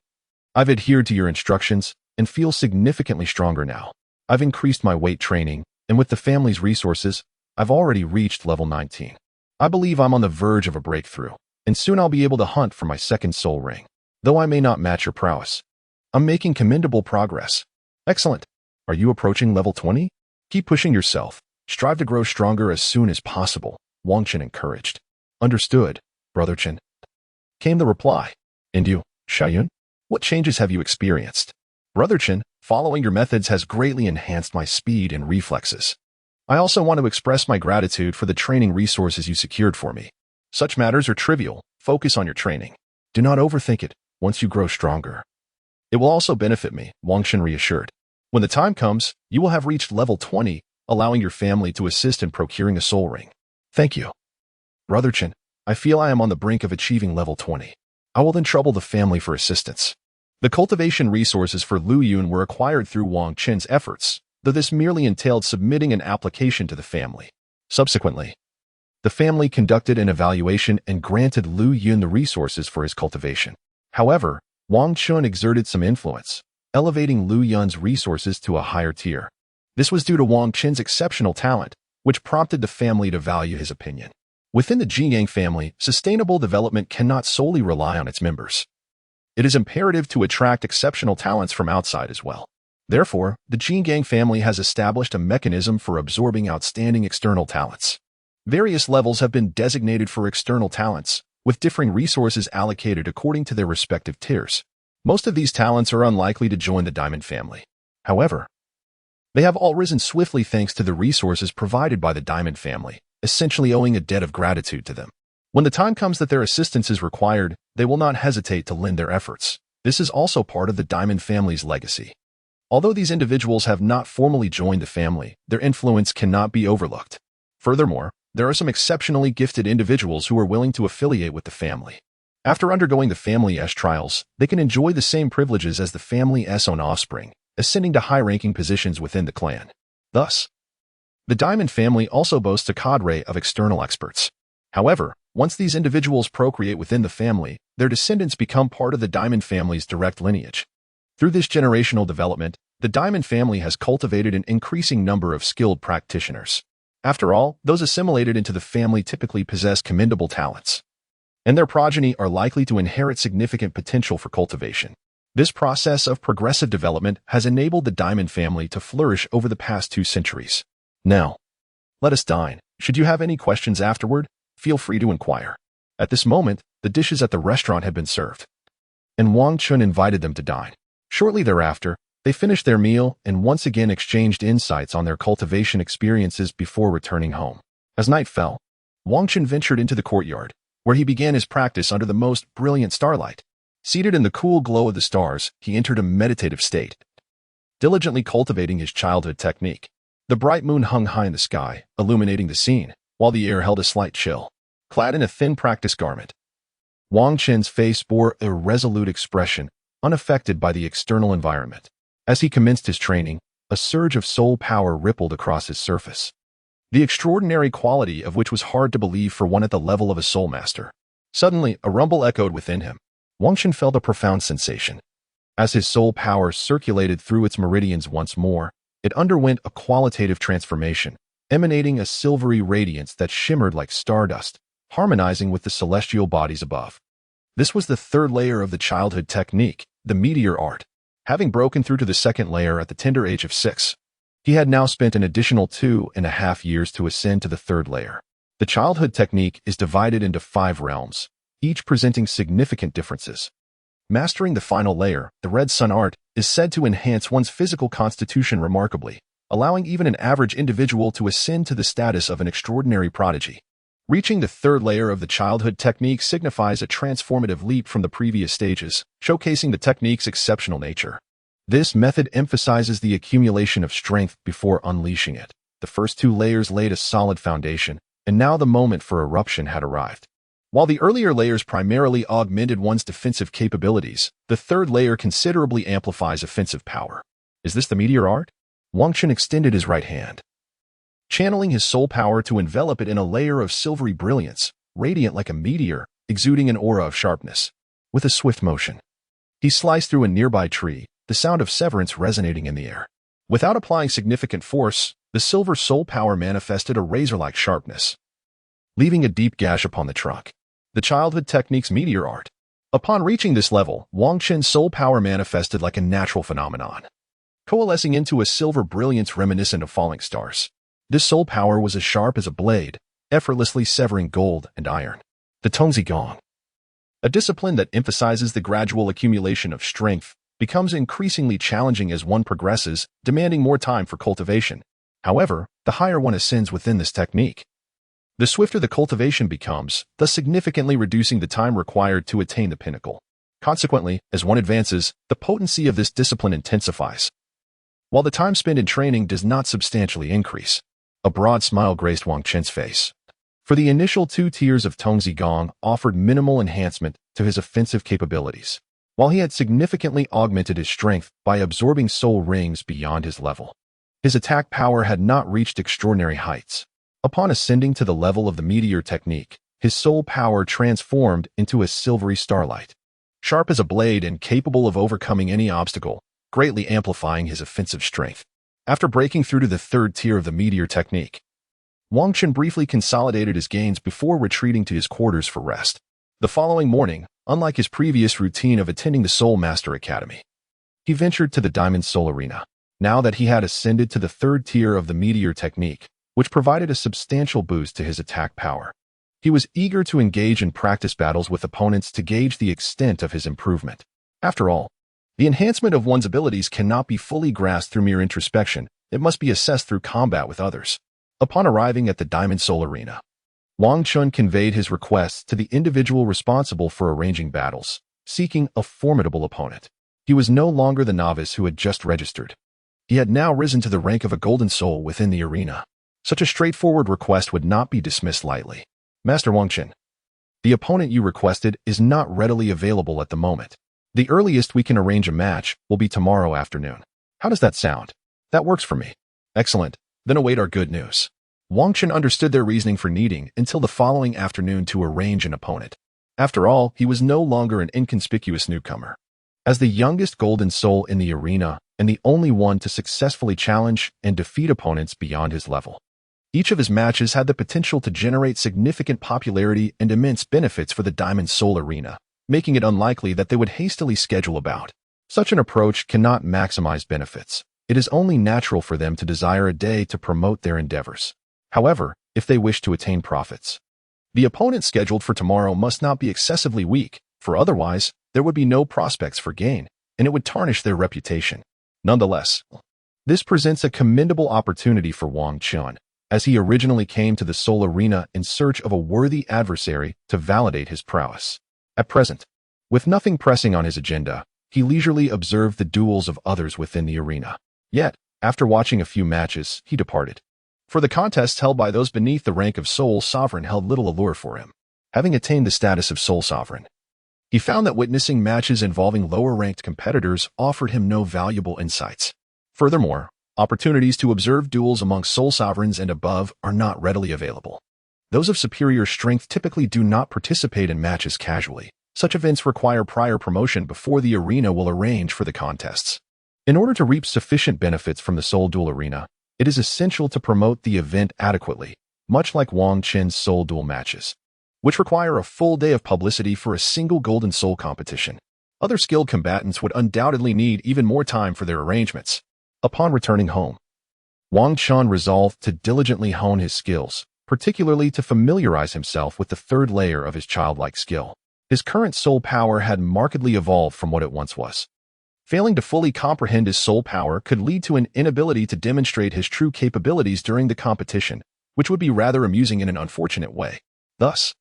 S1: I've adhered to your instructions and feel significantly stronger now. I've increased my weight training, and with the family's resources, I've already reached level 19. I believe I'm on the verge of a breakthrough, and soon I'll be able to hunt for my 2nd soul ring. Though I may not match your prowess, I'm making commendable progress. Excellent. Are you approaching level 20? Keep pushing yourself. Strive to grow stronger as soon as possible, Wang Qin encouraged. Understood, Brother Qin, came the reply. And you, Xiaoyun? What changes have you experienced? Brother Qin, following your methods has greatly enhanced my speed and reflexes. I also want to express my gratitude for the training resources you secured for me. Such matters are trivial. Focus on your training. Do not overthink it. Once you grow stronger, it will also benefit me, Wang Qin reassured. When the time comes, you will have reached level 20, allowing your family to assist in procuring a soul ring. Thank you. Brother Qin, I feel I am on the brink of achieving level 20. I will then trouble the family for assistance. The cultivation resources for Lu Yun were acquired through Wang Qin's efforts, though this merely entailed submitting an application to the family. Subsequently, the family conducted an evaluation and granted Lu Yun the resources for his cultivation. However, Wang Qin exerted some influence, elevating Lu Yun's resources to a higher tier. This was due to Wang Qin's exceptional talent, which prompted the family to value his opinion. Within the Jingang family, sustainable development cannot solely rely on its members. It is imperative to attract exceptional talents from outside as well. Therefore, the Jingang family has established a mechanism for absorbing outstanding external talents. Various levels have been designated for external talents, with differing resources allocated according to their respective tiers. Most of these talents are unlikely to join the Diamond family. However, they have all risen swiftly thanks to the resources provided by the Diamond family, essentially owing a debt of gratitude to them. When the time comes that their assistance is required, they will not hesitate to lend their efforts. This is also part of the Diamond family's legacy. Although these individuals have not formally joined the family, their influence cannot be overlooked. Furthermore, there are some exceptionally gifted individuals who are willing to affiliate with the family. After undergoing the family's trials, they can enjoy the same privileges as the family's own offspring, ascending to high-ranking positions within the clan. Thus, the Diamond family also boasts a cadre of external experts. However, once these individuals procreate within the family, their descendants become part of the Diamond family's direct lineage. Through this generational development, the Diamond family has cultivated an increasing number of skilled practitioners. After all, those assimilated into the family typically possess commendable talents, and their progeny are likely to inherit significant potential for cultivation. This process of progressive development has enabled the Diamond family to flourish over the past 2 centuries. Now, let us dine. Should you have any questions afterward, feel free to inquire. At this moment, the dishes at the restaurant had been served, and Wang Chun invited them to dine. Shortly thereafter, they finished their meal and once again exchanged insights on their cultivation experiences before returning home. As night fell, Wang Chun ventured into the courtyard, where he began his practice under the most brilliant starlight. Seated in the cool glow of the stars, he entered a meditative state, diligently cultivating his childhood technique. The bright moon hung high in the sky, illuminating the scene, while the air held a slight chill. Clad in a thin practice garment, Wang Chun's face bore a resolute expression, unaffected by the external environment. As he commenced his training, a surge of soul power rippled across his surface, the extraordinary quality of which was hard to believe for one at the level of a soul master. Suddenly, a rumble echoed within him. Wang Chun felt a profound sensation. As his soul power circulated through its meridians once more, it underwent a qualitative transformation, emanating a silvery radiance that shimmered like stardust, harmonizing with the celestial bodies above. This was the 3rd layer of the childhood technique, the meteor art. Having broken through to the 2nd layer at the tender age of 6, he had now spent an additional 2.5 years to ascend to the 3rd layer. The childhood technique is divided into 5 realms, each presenting significant differences. Mastering the final layer, the Red Sun art, is said to enhance one's physical constitution remarkably, allowing even an average individual to ascend to the status of an extraordinary prodigy. Reaching the 3rd layer of the childhood technique signifies a transformative leap from the previous stages, showcasing the technique's exceptional nature. This method emphasizes the accumulation of strength before unleashing it. The first 2 layers laid a solid foundation, and now the moment for eruption had arrived. While the earlier layers primarily augmented one's defensive capabilities, the 3rd layer considerably amplifies offensive power. Is this the meteor art? Wang Chun extended his right hand, channeling his soul power to envelop it in a layer of silvery brilliance, radiant like a meteor, exuding an aura of sharpness. With a swift motion, he sliced through a nearby tree, the sound of severance resonating in the air. Without applying significant force, the silver soul power manifested a razor-like sharpness, leaving a deep gash upon the trunk. The childhood technique's meteor art. Upon reaching this level, Wang Chun's soul power manifested like a natural phenomenon, coalescing into a silver brilliance reminiscent of falling stars. This soul power was as sharp as a blade, effortlessly severing gold and iron. The Tongzi Gong, a discipline that emphasizes the gradual accumulation of strength, becomes increasingly challenging as one progresses, demanding more time for cultivation. However, the higher one ascends within this technique, the swifter the cultivation becomes, thus significantly reducing the time required to attain the pinnacle. Consequently, as one advances, the potency of this discipline intensifies, while the time spent in training does not substantially increase. A broad smile graced Wang Chun's face. For the initial 2 tiers of Tongzi Gong offered minimal enhancement to his offensive capabilities, while he had significantly augmented his strength by absorbing soul rings beyond his level. His attack power had not reached extraordinary heights. Upon ascending to the level of the meteor technique, his soul power transformed into a silvery starlight, sharp as a blade and capable of overcoming any obstacle, greatly amplifying his offensive strength. After breaking through to the 3rd tier of the meteor technique, Wang Chun briefly consolidated his gains before retreating to his quarters for rest. The following morning, unlike his previous routine of attending the Soul Master Academy, he ventured to the Diamond Soul Arena. Now that he had ascended to the 3rd tier of the meteor technique, which provided a substantial boost to his attack power, He was eager to engage in practice battles with opponents to gauge the extent of his improvement. After all, the enhancement of one's abilities cannot be fully grasped through mere introspection. It must be assessed through combat with others. Upon arriving at the Diamond Soul Arena, Wang Chun conveyed his requests to the individual responsible for arranging battles, seeking a formidable opponent. He was no longer the novice who had just registered. He had now risen to the rank of a golden soul within the arena. Such a straightforward request would not be dismissed lightly. Master Wang Chun, the opponent you requested is not readily available at the moment. The earliest we can arrange a match will be tomorrow afternoon. How does that sound? That works for me. Excellent. Then await our good news. Wang Chun understood their reasoning for needing until the following afternoon to arrange an opponent. After all, he was no longer an inconspicuous newcomer. As the youngest golden soul in the arena and the only one to successfully challenge and defeat opponents beyond his level, each of his matches had the potential to generate significant popularity and immense benefits for the Diamond Soul Arena, making it unlikely that they would hastily schedule a bout. Such an approach cannot maximize benefits. It is only natural for them to desire a day to promote their endeavors. However, if they wish to attain profits, the opponent scheduled for tomorrow must not be excessively weak, for otherwise, there would be no prospects for gain, and it would tarnish their reputation. Nonetheless, this presents a commendable opportunity for Wang Chun, as he originally came to the Soul Arena in search of a worthy adversary to validate his prowess. At present, with nothing pressing on his agenda, he leisurely observed the duels of others within the arena. Yet, after watching a few matches, he departed. For the contests held by those beneath the rank of Soul Sovereign held little allure for him. Having attained the status of Soul Sovereign, he found that witnessing matches involving lower-ranked competitors offered him no valuable insights. Furthermore, opportunities to observe duels among Soul Sovereigns and above are not readily available. Those of superior strength typically do not participate in matches casually. Such events require prior promotion before the arena will arrange for the contests. In order to reap sufficient benefits from the Soul Duel Arena, it is essential to promote the event adequately, much like Wang Chun's Soul Duel matches, which require a full day of publicity for a single Golden Soul competition. Other skilled combatants would undoubtedly need even more time for their arrangements. Upon returning home, Wang Chun resolved to diligently hone his skills, particularly to familiarize himself with the third layer of his childlike skill. His current soul power had markedly evolved from what it once was. Failing to fully comprehend his soul power could lead to an inability to demonstrate his true capabilities during the competition, which would be rather amusing in an unfortunate way. Thus,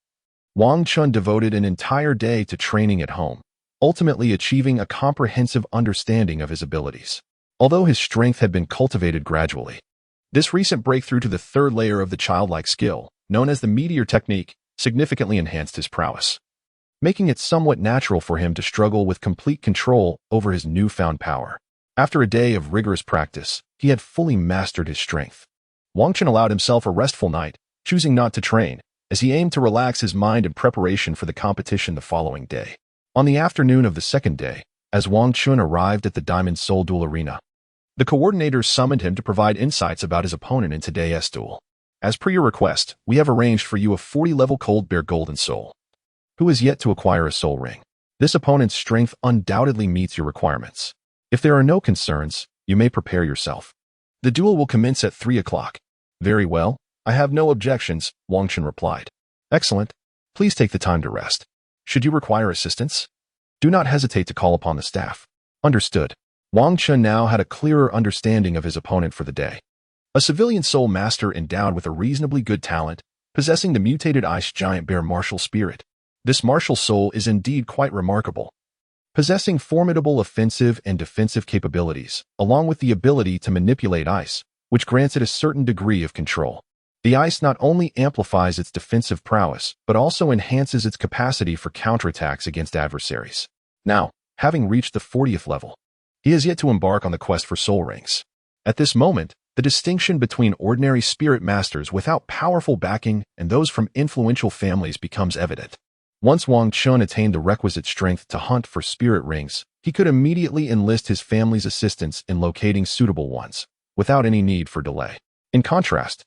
S1: Wang Chun devoted an entire day to training at home, ultimately achieving a comprehensive understanding of his abilities. Although his strength had been cultivated gradually, this recent breakthrough to the third layer of the childlike skill, known as the meteor technique, significantly enhanced his prowess, making it somewhat natural for him to struggle with complete control over his newfound power. After a day of rigorous practice, he had fully mastered his strength. Wang Chun allowed himself a restful night, choosing not to train, as he aimed to relax his mind in preparation for the competition the following day. On the afternoon of the second day, as Wang Chun arrived at the Diamond Soul Duel Arena, the coordinators summoned him to provide insights about his opponent in today's duel. As per your request, we have arranged for you a 40-level Cold Bear Golden Soul, who is yet to acquire a soul ring. This opponent's strength undoubtedly meets your requirements. If there are no concerns, you may prepare yourself. The duel will commence at 3 o'clock. Very well, I have no objections, Wang Chun replied. Excellent. Please take the time to rest. Should you require assistance, do not hesitate to call upon the staff. Understood. Wang Chun now had a clearer understanding of his opponent for the day. A civilian soul master endowed with a reasonably good talent, possessing the mutated ice giant bear martial spirit. This martial soul is indeed quite remarkable, possessing formidable offensive and defensive capabilities, along with the ability to manipulate ice, which grants it a certain degree of control. The ice not only amplifies its defensive prowess, but also enhances its capacity for counterattacks against adversaries. Now, having reached the 40th level, he has yet to embark on the quest for soul rings. At this moment, the distinction between ordinary spirit masters without powerful backing and those from influential families becomes evident. Once Wang Chun attained the requisite strength to hunt for spirit rings, he could immediately enlist his family's assistance in locating suitable ones, without any need for delay. In contrast,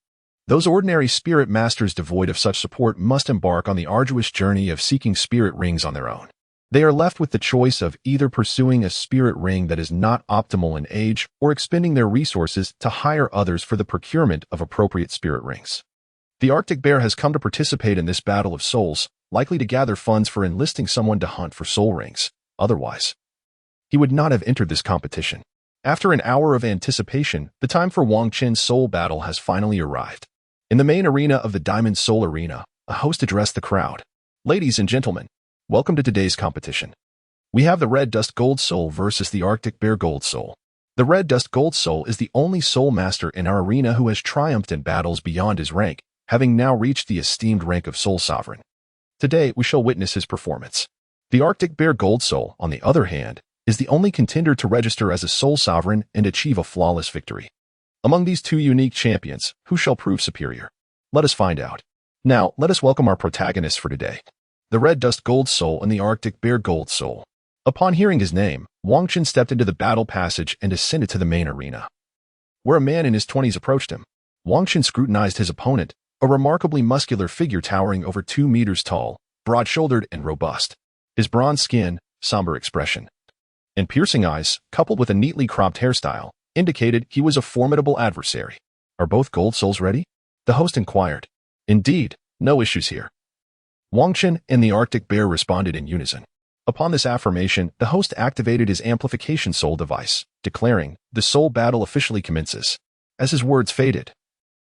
S1: those ordinary spirit masters devoid of such support must embark on the arduous journey of seeking spirit rings on their own. They are left with the choice of either pursuing a spirit ring that is not optimal in age or expending their resources to hire others for the procurement of appropriate spirit rings. The Arctic Bear has come to participate in this battle of souls, likely to gather funds for enlisting someone to hunt for soul rings. Otherwise, he would not have entered this competition. After an hour of anticipation, the time for Wang Qin's soul battle has finally arrived. In the main arena of the Diamond Soul Arena, a host addressed the crowd. Ladies and gentlemen, welcome to today's competition. We have the Red Dust Gold Soul versus the Arctic Bear Gold Soul. The Red Dust Gold Soul is the only soul master in our arena who has triumphed in battles beyond his rank, having now reached the esteemed rank of Soul Sovereign. Today, we shall witness his performance. The Arctic Bear Gold Soul, on the other hand, is the only contender to register as a Soul Sovereign and achieve a flawless victory. Among these two unique champions, who shall prove superior? Let us find out. Now, let us welcome our protagonists for today. The Red Dust Gold Soul and the Arctic Bear Gold Soul. Upon hearing his name, Wang Qin stepped into the battle passage and ascended to the main arena, where a man in his 20s approached him. Wang Qin scrutinized his opponent, a remarkably muscular figure towering over 2 meters tall, broad-shouldered and robust. His bronze skin, somber expression, and piercing eyes, coupled with a neatly cropped hairstyle, indicated he was a formidable adversary. Are both gold souls ready? The host inquired. Indeed, no issues here. Wang Qin and the Arctic Bear responded in unison. Upon this affirmation, the host activated his amplification soul device, declaring, "The soul battle officially commences." As his words faded,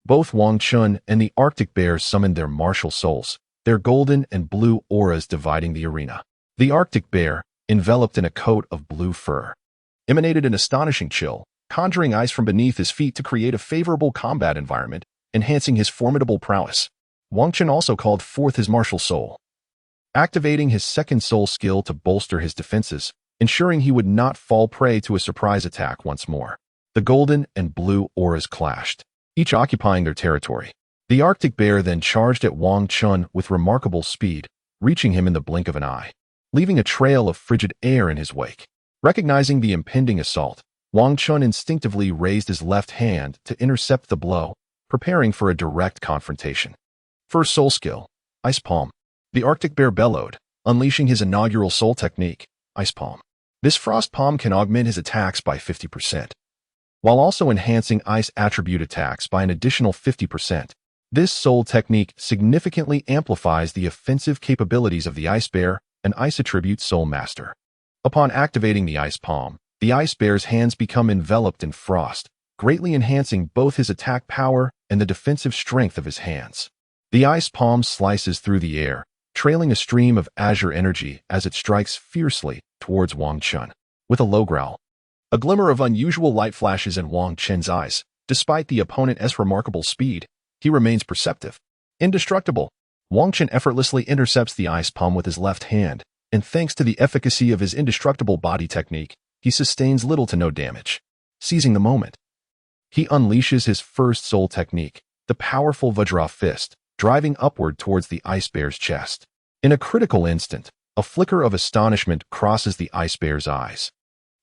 S1: both Wang Qin and the Arctic Bear summoned their martial souls, their golden and blue auras dividing the arena. The Arctic Bear, enveloped in a coat of blue fur, emanated an astonishing chill, conjuring ice from beneath his feet to create a favorable combat environment, enhancing his formidable prowess. Wang Qin also called forth his martial soul, activating his second soul skill to bolster his defenses, ensuring he would not fall prey to a surprise attack once more. The golden and blue auras clashed, each occupying their territory. The Arctic Bear then charged at Wang Qin with remarkable speed, reaching him in the blink of an eye, leaving a trail of frigid air in his wake. Recognizing the impending assault, Wang Qin instinctively raised his left hand to intercept the blow, preparing for a direct confrontation. First soul skill, Ice Palm. The Arctic Bear bellowed, unleashing his inaugural soul technique, Ice Palm. This frost palm can augment his attacks by 50%, while also enhancing ice attribute attacks by an additional 50%. This soul technique significantly amplifies the offensive capabilities of the Ice Bear, an ice attribute soul master. Upon activating the Ice Palm, the Ice Bear's hands become enveloped in frost, greatly enhancing both his attack power and the defensive strength of his hands. The Ice Palm slices through the air, trailing a stream of azure energy as it strikes fiercely towards Wang Qin. With a low growl, a glimmer of unusual light flashes in Wang Qin's eyes. Despite the opponent's remarkable speed, he remains perceptive. Indestructible. Wang Qin effortlessly intercepts the Ice Palm with his left hand, and thanks to the efficacy of his indestructible body technique, he sustains little to no damage. Seizing the moment, he unleashes his first soul technique, the powerful Vajra Fist, driving upward towards the Ice Bear's chest. In a critical instant, a flicker of astonishment crosses the Ice Bear's eyes.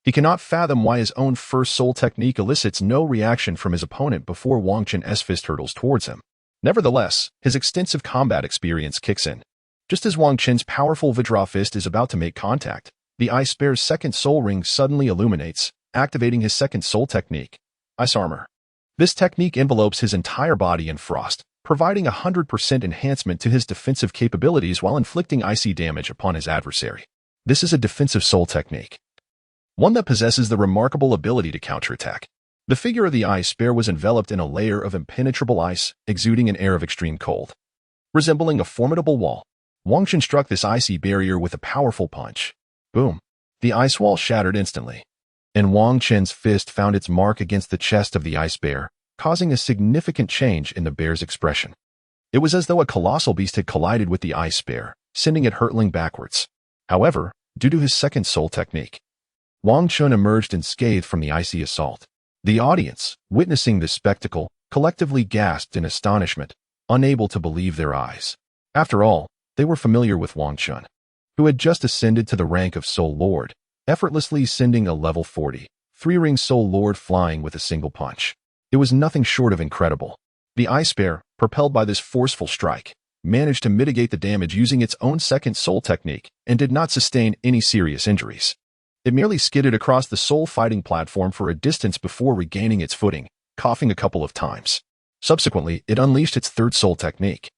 S1: He cannot fathom why his own first soul technique elicits no reaction from his opponent before Wang Qin's fist hurtles towards him. Nevertheless, his extensive combat experience kicks in. Just as Wang Qin's powerful Vajra Fist is about to make contact, the Ice Bear's second soul ring suddenly illuminates, activating his second soul technique, Ice Armor. This technique envelopes his entire body in frost, providing 100% enhancement to his defensive capabilities while inflicting icy damage upon his adversary. This is a defensive soul technique, one that possesses the remarkable ability to counterattack. The figure of the Ice Bear was enveloped in a layer of impenetrable ice, exuding an air of extreme cold. Resembling a formidable wall, Wang Qin struck this icy barrier with a powerful punch. Boom! The ice wall shattered instantly, and Wang Qin's fist found its mark against the chest of the Ice Bear, causing a significant change in the bear's expression. It was as though a colossal beast had collided with the Ice Bear, sending it hurtling backwards. However, due to his second soul technique, Wang Qin emerged unscathed from the icy assault. The audience, witnessing this spectacle, collectively gasped in astonishment, unable to believe their eyes. After all, they were familiar with Wang Qin, who had just ascended to the rank of Soul Lord, effortlessly sending a level 40, 3-ring Soul Lord flying with a single punch. It was nothing short of incredible. The Ice Bear, propelled by this forceful strike, managed to mitigate the damage using its own second soul technique and did not sustain any serious injuries. It merely skidded across the soul fighting platform for a distance before regaining its footing, coughing a couple of times. Subsequently, it unleashed its third soul technique.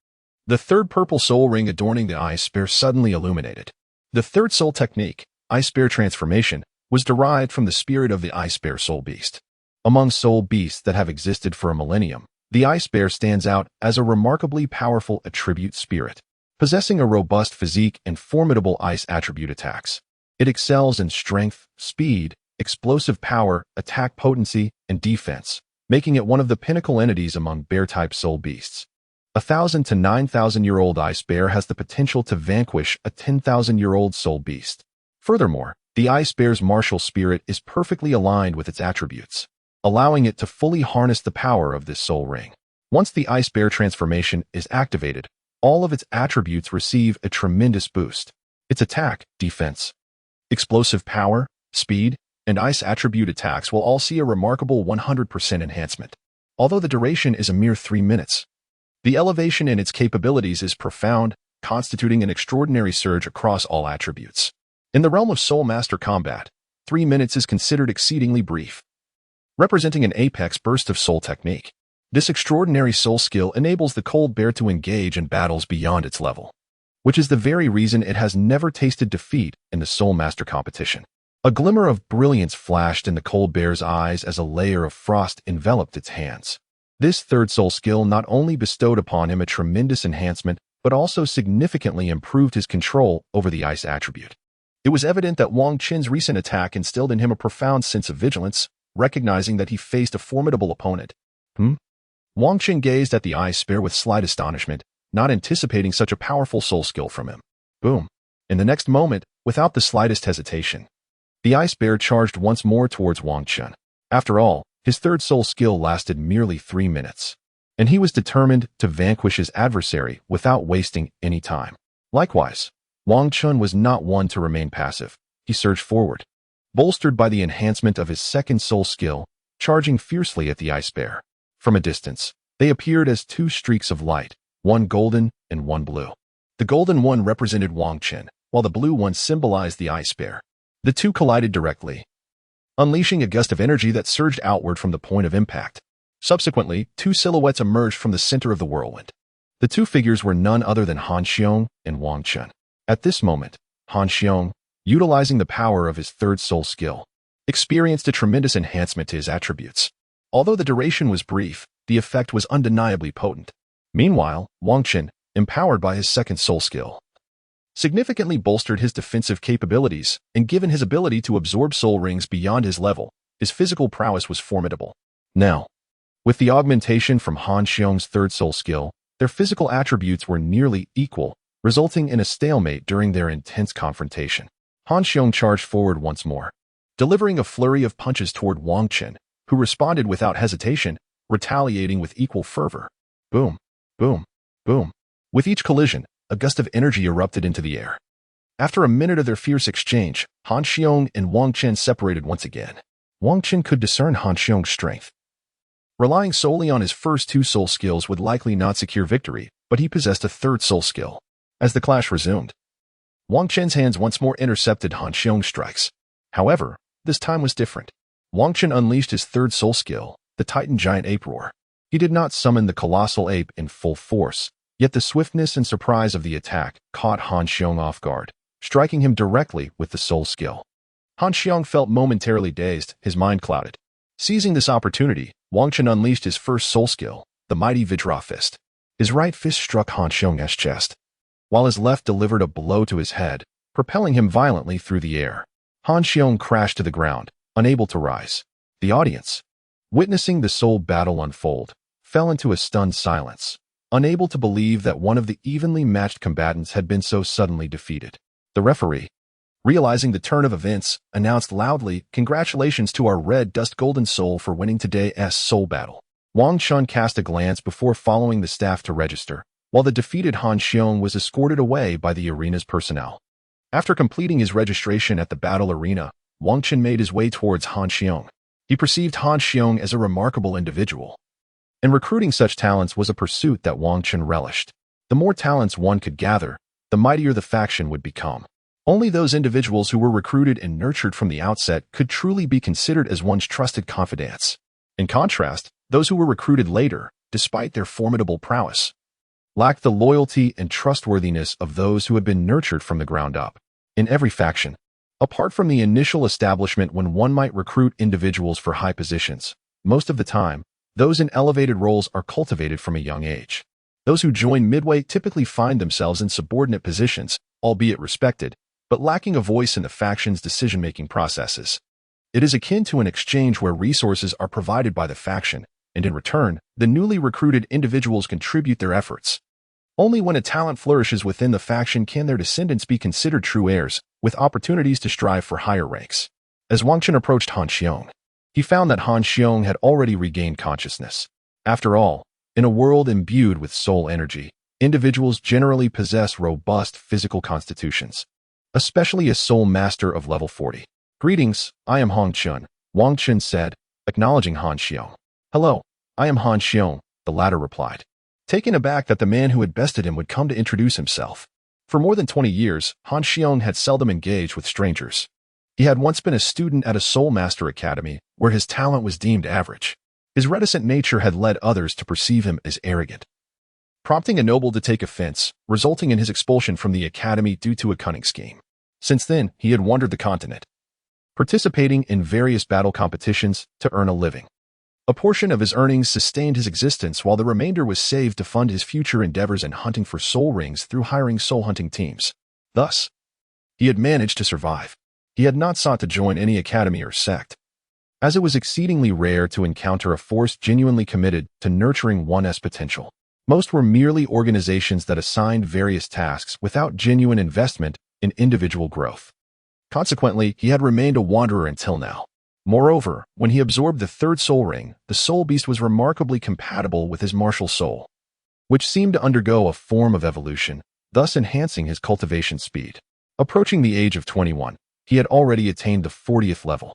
S1: The third purple soul ring adorning the ice bear suddenly illuminated. The third soul technique, Ice Bear Transformation, was derived from the spirit of the ice bear soul beast. Among soul beasts that have existed for a millennium, the ice bear stands out as a remarkably powerful attribute spirit, possessing a robust physique and formidable ice attribute attacks. It excels in strength, speed, explosive power, attack potency, and defense, making it one of the pinnacle entities among bear-type soul beasts. A 1,000 to 9,000-year-old ice bear has the potential to vanquish a 10,000-year-old soul beast. Furthermore, the ice bear's martial spirit is perfectly aligned with its attributes, allowing it to fully harness the power of this soul ring. Once the ice bear transformation is activated, all of its attributes receive a tremendous boost. Its attack, defense, explosive power, speed, and ice attribute attacks will all see a remarkable 100% enhancement. Although the duration is a mere 3 minutes, the elevation in its capabilities is profound, constituting an extraordinary surge across all attributes. In the realm of Soul Master combat, 3 minutes is considered exceedingly brief, representing an apex burst of soul technique. This extraordinary soul skill enables the cold bear to engage in battles beyond its level, which is the very reason it has never tasted defeat in the Soul Master competition. A glimmer of brilliance flashed in the cold bear's eyes as a layer of frost enveloped its hands. This third soul skill not only bestowed upon him a tremendous enhancement, but also significantly improved his control over the ice attribute. It was evident that Wang Qin's recent attack instilled in him a profound sense of vigilance, recognizing that he faced a formidable opponent. Wang Qin gazed at the ice bear with slight astonishment, not anticipating such a powerful soul skill from him. Boom! In the next moment, without the slightest hesitation, the ice bear charged once more towards Wang Qin. After all, his third soul skill lasted merely 3 minutes, and he was determined to vanquish his adversary without wasting any time. Likewise, Wang Qin was not one to remain passive. He surged forward, bolstered by the enhancement of his second soul skill, charging fiercely at the ice bear. From a distance, they appeared as 2 streaks of light, one golden and one blue. The golden one represented Wang Qin, while the blue one symbolized the ice bear. The two collided directly, unleashing a gust of energy that surged outward from the point of impact. Subsequently, 2 silhouettes emerged from the center of the whirlwind. The 2 figures were none other than Han Xiong and Wang Qin. At this moment, Han Xiong, utilizing the power of his third soul skill, experienced a tremendous enhancement to his attributes. Although the duration was brief, the effect was undeniably potent. Meanwhile, Wang Qin, empowered by his second soul skill, significantly bolstered his defensive capabilities, and given his ability to absorb soul rings beyond his level, his physical prowess was formidable. Now, with the augmentation from Han Xiong's third soul skill, their physical attributes were nearly equal, resulting in a stalemate during their intense confrontation. Han Xiong charged forward once more, delivering a flurry of punches toward Wang Qin, who responded without hesitation, retaliating with equal fervor. Boom, boom, boom. With each collision, a gust of energy erupted into the air. After a minute of their fierce exchange, Han Xiong and Wang Qin separated once again. Wang Qin could discern Han Xiong's strength. Relying solely on his first 2 soul skills would likely not secure victory, but he possessed a third soul skill. As the clash resumed, Wang Qin's hands once more intercepted Han Xiong's strikes. However, this time was different. Wang Qin unleashed his third soul skill, the Titan Giant Ape Roar. He did not summon the colossal ape in full force, yet the swiftness and surprise of the attack caught Han Xiong off guard, striking him directly with the soul skill. Han Xiong felt momentarily dazed, his mind clouded. Seizing this opportunity, Wang Qin unleashed his first soul skill, the mighty Vajra Fist. His right fist struck Han Xiong's chest, while his left delivered a blow to his head, propelling him violently through the air. Han Xiong crashed to the ground, unable to rise. The audience, witnessing the soul battle unfold, fell into a stunned silence, unable to believe that one of the evenly matched combatants had been so suddenly defeated. The referee, realizing the turn of events, announced loudly, "Congratulations to our red dust golden soul for winning today's soul battle." Wang Qin cast a glance before following the staff to register, while the defeated Han Xiong was escorted away by the arena's personnel. After completing his registration at the battle arena, Wang Qin made his way towards Han Xiong. He perceived Han Xiong as a remarkable individual, and recruiting such talents was a pursuit that Wang Qin relished. The more talents one could gather, the mightier the faction would become. Only those individuals who were recruited and nurtured from the outset could truly be considered as one's trusted confidants. In contrast, those who were recruited later, despite their formidable prowess, lacked the loyalty and trustworthiness of those who had been nurtured from the ground up. In every faction, apart from the initial establishment when one might recruit individuals for high positions, most of the time, those in elevated roles are cultivated from a young age. Those who join midway typically find themselves in subordinate positions, albeit respected, but lacking a voice in the faction's decision-making processes. It is akin to an exchange where resources are provided by the faction, and in return, the newly recruited individuals contribute their efforts. Only when a talent flourishes within the faction can their descendants be considered true heirs, with opportunities to strive for higher ranks. As Wang Chun approached Han Xiong, he found that Han Xiong had already regained consciousness. After all, in a world imbued with soul energy, individuals generally possess robust physical constitutions, especially a soul master of level 40. "Greetings, I am Han Chun," Wang Chun said, acknowledging Han Xiong. "Hello, I am Han Xiong," the latter replied, taken aback that the man who had bested him would come to introduce himself. For more than 20 years, Han Xiong had seldom engaged with strangers. He had once been a student at a Soul Master Academy, where his talent was deemed average. His reticent nature had led others to perceive him as arrogant, prompting a noble to take offense, resulting in his expulsion from the academy due to a cunning scheme. Since then, he had wandered the continent, participating in various battle competitions to earn a living. A portion of his earnings sustained his existence, while the remainder was saved to fund his future endeavors in hunting for soul rings through hiring soul hunting teams. Thus, he had managed to survive. He had not sought to join any academy or sect, as it was exceedingly rare to encounter a force genuinely committed to nurturing one's potential. Most were merely organizations that assigned various tasks without genuine investment in individual growth. Consequently, he had remained a wanderer until now. Moreover, when he absorbed the third soul ring, the soul beast was remarkably compatible with his martial soul, which seemed to undergo a form of evolution, thus enhancing his cultivation speed. Approaching the age of 21, he had already attained the 40th level.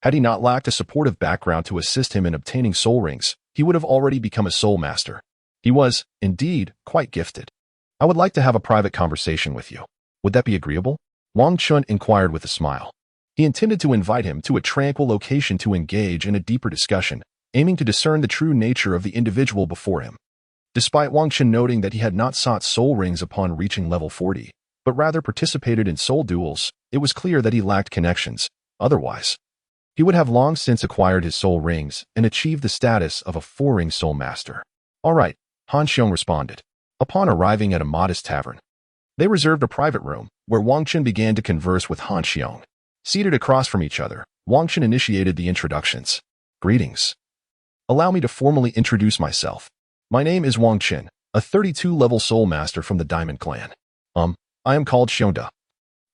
S1: Had he not lacked a supportive background to assist him in obtaining soul rings, he would have already become a soul master. He was, indeed, quite gifted. "I would like to have a private conversation with you. Would that be agreeable?" Wang Chun inquired with a smile. He intended to invite him to a tranquil location to engage in a deeper discussion, aiming to discern the true nature of the individual before him. Despite Wang Chun noting that he had not sought soul rings upon reaching level 40, but rather participated in soul duels, it was clear that he lacked connections. Otherwise, he would have long since acquired his soul rings and achieved the status of a 4-ring soul master. "All right," Han Xiong responded. Upon arriving at a modest tavern, they reserved a private room, where Wang Chun began to converse with Han Xiong. Seated across from each other, Wang Chun initiated the introductions. "Greetings. Allow me to formally introduce myself. My name is Wang Chun, a 32-level soul master from the Diamond Clan. I am called Xiongda."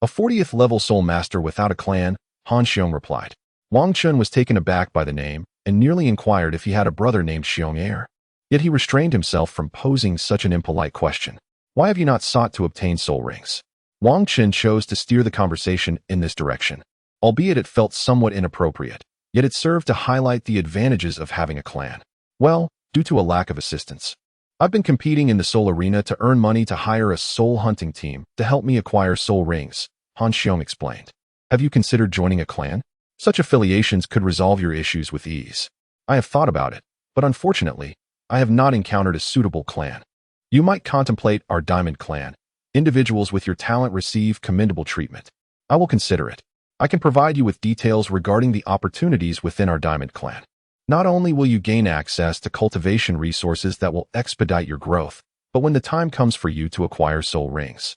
S1: "A 40th-level soul master without a clan," Han Xiong replied. Wang Chun was taken aback by the name and nearly inquired if he had a brother named Xiong. Yet he restrained himself from posing such an impolite question. "Why have you not sought to obtain soul rings?" Wang Chun chose to steer the conversation in this direction, albeit it felt somewhat inappropriate, yet it served to highlight the advantages of having a clan. "Well, due to a lack of assistance. I've been competing in the soul arena to earn money to hire a soul hunting team to help me acquire soul rings," Han Xiong explained. "Have you considered joining a clan? Such affiliations could resolve your issues with ease." "I have thought about it, but unfortunately, I have not encountered a suitable clan. You might contemplate our Diamond Clan. Individuals with your talent receive commendable treatment." "I will consider it. I can provide you with details regarding the opportunities within our Diamond Clan. Not only will you gain access to cultivation resources that will expedite your growth, but when the time comes for you to acquire soul rings,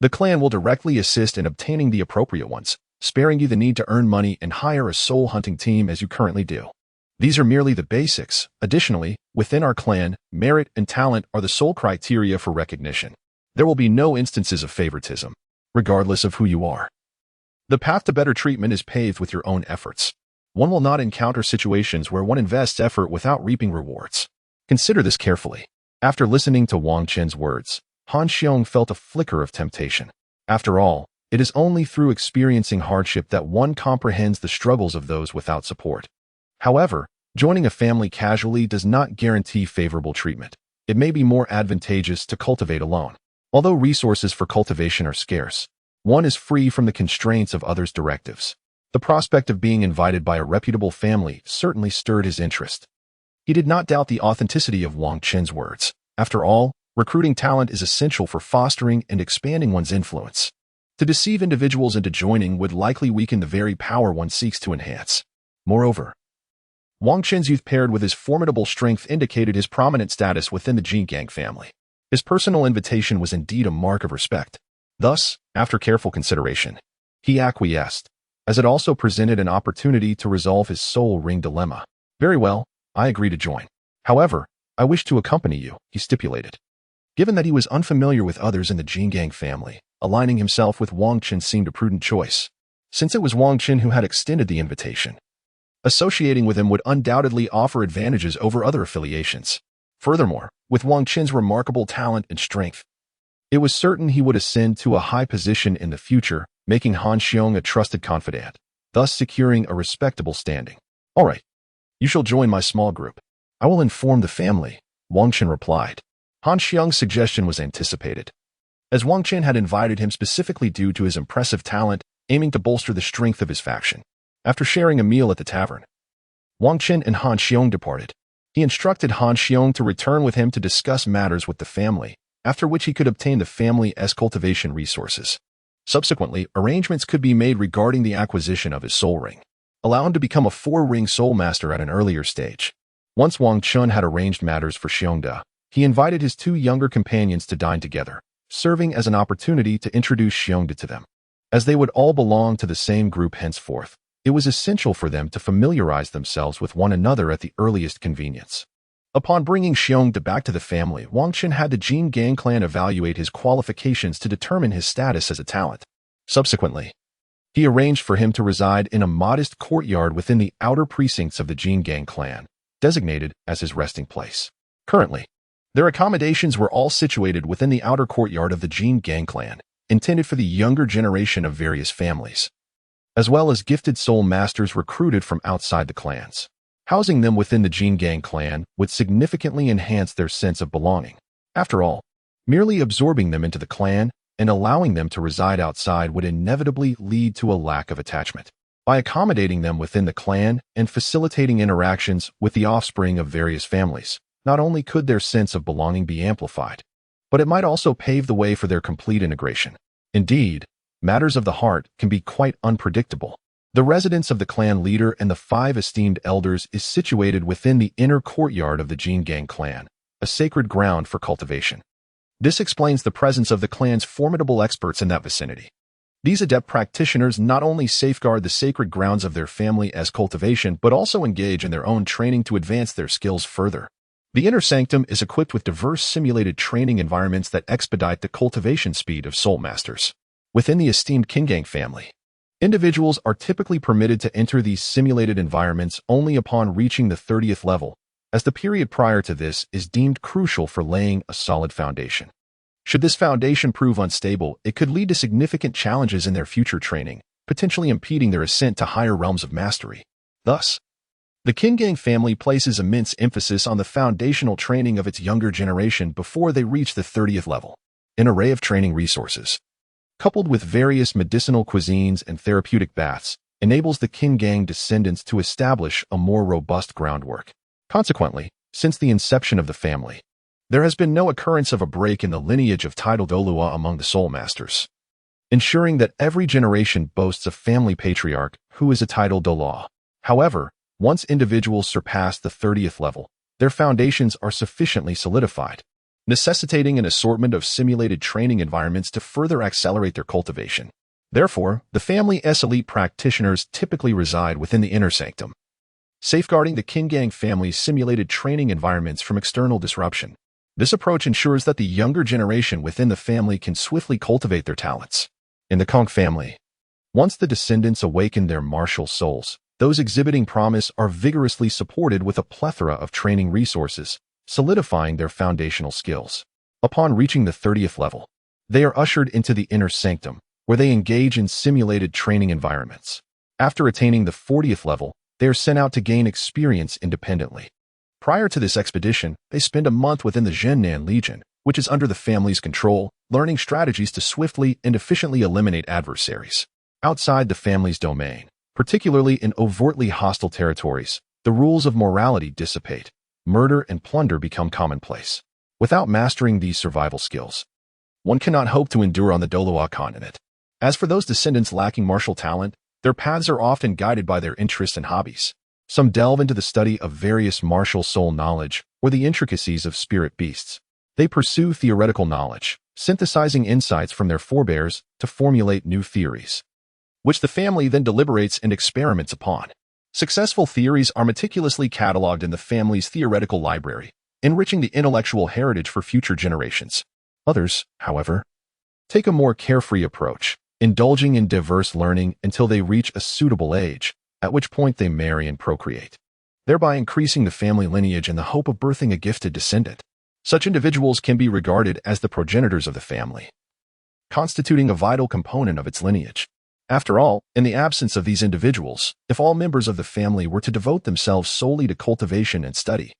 S1: the clan will directly assist in obtaining the appropriate ones, sparing you the need to earn money and hire a soul hunting team as you currently do. These are merely the basics. Additionally, within our clan, merit and talent are the sole criteria for recognition. There will be no instances of favoritism, regardless of who you are. The path to better treatment is paved with your own efforts. One will not encounter situations where one invests effort without reaping rewards. Consider this carefully." After listening to Wang Chun's words, Han Xiong felt a flicker of temptation. After all, it is only through experiencing hardship that one comprehends the struggles of those without support. However, joining a family casually does not guarantee favorable treatment. It may be more advantageous to cultivate alone. Although resources for cultivation are scarce, one is free from the constraints of others' directives. The prospect of being invited by a reputable family certainly stirred his interest. He did not doubt the authenticity of Wang Qin's words. After all, recruiting talent is essential for fostering and expanding one's influence. To deceive individuals into joining would likely weaken the very power one seeks to enhance. Moreover, Wang Qin's youth paired with his formidable strength indicated his prominent status within the Jingang family. His personal invitation was indeed a mark of respect. Thus, after careful consideration, he acquiesced, as it also presented an opportunity to resolve his soul ring dilemma. Very well, I agree to join. However, I wish to accompany you, he stipulated. Given that he was unfamiliar with others in the Jingang family, aligning himself with Wang Qin seemed a prudent choice, since it was Wang Qin who had extended the invitation. Associating with him would undoubtedly offer advantages over other affiliations. Furthermore, with Wang Qin's remarkable talent and strength, it was certain he would ascend to a high position in the future, making Han Xiong a trusted confidant, thus securing a respectable standing. All right, you shall join my small group. I will inform the family, Wang Qin replied. Han Xiong's suggestion was anticipated, as Wang Qin had invited him specifically due to his impressive talent, aiming to bolster the strength of his faction. After sharing a meal at the tavern, Wang Qin and Han Xiong departed. He instructed Han Xiong to return with him to discuss matters with the family, after which he could obtain the family's cultivation resources. Subsequently, arrangements could be made regarding the acquisition of his soul ring, allow him to become a 4-ring soul master at an earlier stage. Once Wang Qin had arranged matters for Xiongda, he invited his 2 younger companions to dine together, serving as an opportunity to introduce Xiongda to them. As they would all belong to the same group henceforth, it was essential for them to familiarize themselves with one another at the earliest convenience. Upon bringing Xiongda back to the family, Wang Qin had the Jingang clan evaluate his qualifications to determine his status as a talent. Subsequently, he arranged for him to reside in a modest courtyard within the outer precincts of the Jingang clan, designated as his resting place. Currently, their accommodations were all situated within the outer courtyard of the Jingang clan, intended for the younger generation of various families, as well as gifted soul masters recruited from outside the clans. Housing them within the Jingang clan would significantly enhance their sense of belonging. After all, merely absorbing them into the clan and allowing them to reside outside would inevitably lead to a lack of attachment. By accommodating them within the clan and facilitating interactions with the offspring of various families, not only could their sense of belonging be amplified, but it might also pave the way for their complete integration. Indeed, matters of the heart can be quite unpredictable. The residence of the clan leader and the 5 esteemed elders is situated within the inner courtyard of the Jingang clan, a sacred ground for cultivation. This explains the presence of the clan's formidable experts in that vicinity. These adept practitioners not only safeguard the sacred grounds of their family as cultivation, but also engage in their own training to advance their skills further. The inner sanctum is equipped with diverse simulated training environments that expedite the cultivation speed of soul masters. Within the esteemed Jingang family, individuals are typically permitted to enter these simulated environments only upon reaching the 30th level, as the period prior to this is deemed crucial for laying a solid foundation. Should this foundation prove unstable, it could lead to significant challenges in their future training, potentially impeding their ascent to higher realms of mastery. Thus, the Jingang family places immense emphasis on the foundational training of its younger generation before they reach the 30th level. An array of training resources, coupled with various medicinal cuisines and therapeutic baths, enables the Jingang descendants to establish a more robust groundwork. Consequently, since the inception of the family, there has been no occurrence of a break in the lineage of title Douluo among the soul masters, ensuring that every generation boasts a family patriarch who is a title Douluo. However, once individuals surpass the 30th level, their foundations are sufficiently solidified, necessitating an assortment of simulated training environments to further accelerate their cultivation. Therefore, the family's elite practitioners typically reside within the inner sanctum, safeguarding the Jingang family's simulated training environments from external disruption. This approach ensures that the younger generation within the family can swiftly cultivate their talents. In the Kong family, once the descendants awaken their martial souls, those exhibiting promise are vigorously supported with a plethora of training resources, solidifying their foundational skills. Upon reaching the 30th level, they are ushered into the inner sanctum, where they engage in simulated training environments. After attaining the 40th level, they are sent out to gain experience independently. Prior to this expedition, they spend a month within the Zhennan Legion, which is under the family's control, learning strategies to swiftly and efficiently eliminate adversaries. Outside the family's domain, particularly in overtly hostile territories, the rules of morality dissipate. murder and plunder become commonplace. Without mastering these survival skills, one cannot hope to endure on the Douluo Continent. As for those descendants lacking martial talent, their paths are often guided by their interests and hobbies. Some delve into the study of various martial soul knowledge or the intricacies of spirit beasts. They pursue theoretical knowledge, synthesizing insights from their forebears to formulate new theories, which the family then deliberates and experiments upon. Successful theories are meticulously cataloged in the family's theoretical library, enriching the intellectual heritage for future generations. Others, however, take a more carefree approach, indulging in diverse learning until they reach a suitable age, at which point they marry and procreate, thereby increasing the family lineage in the hope of birthing a gifted descendant. Such individuals can be regarded as the progenitors of the family, constituting a vital component of its lineage. After all, in the absence of these individuals, if all members of the family were to devote themselves solely to cultivation and study,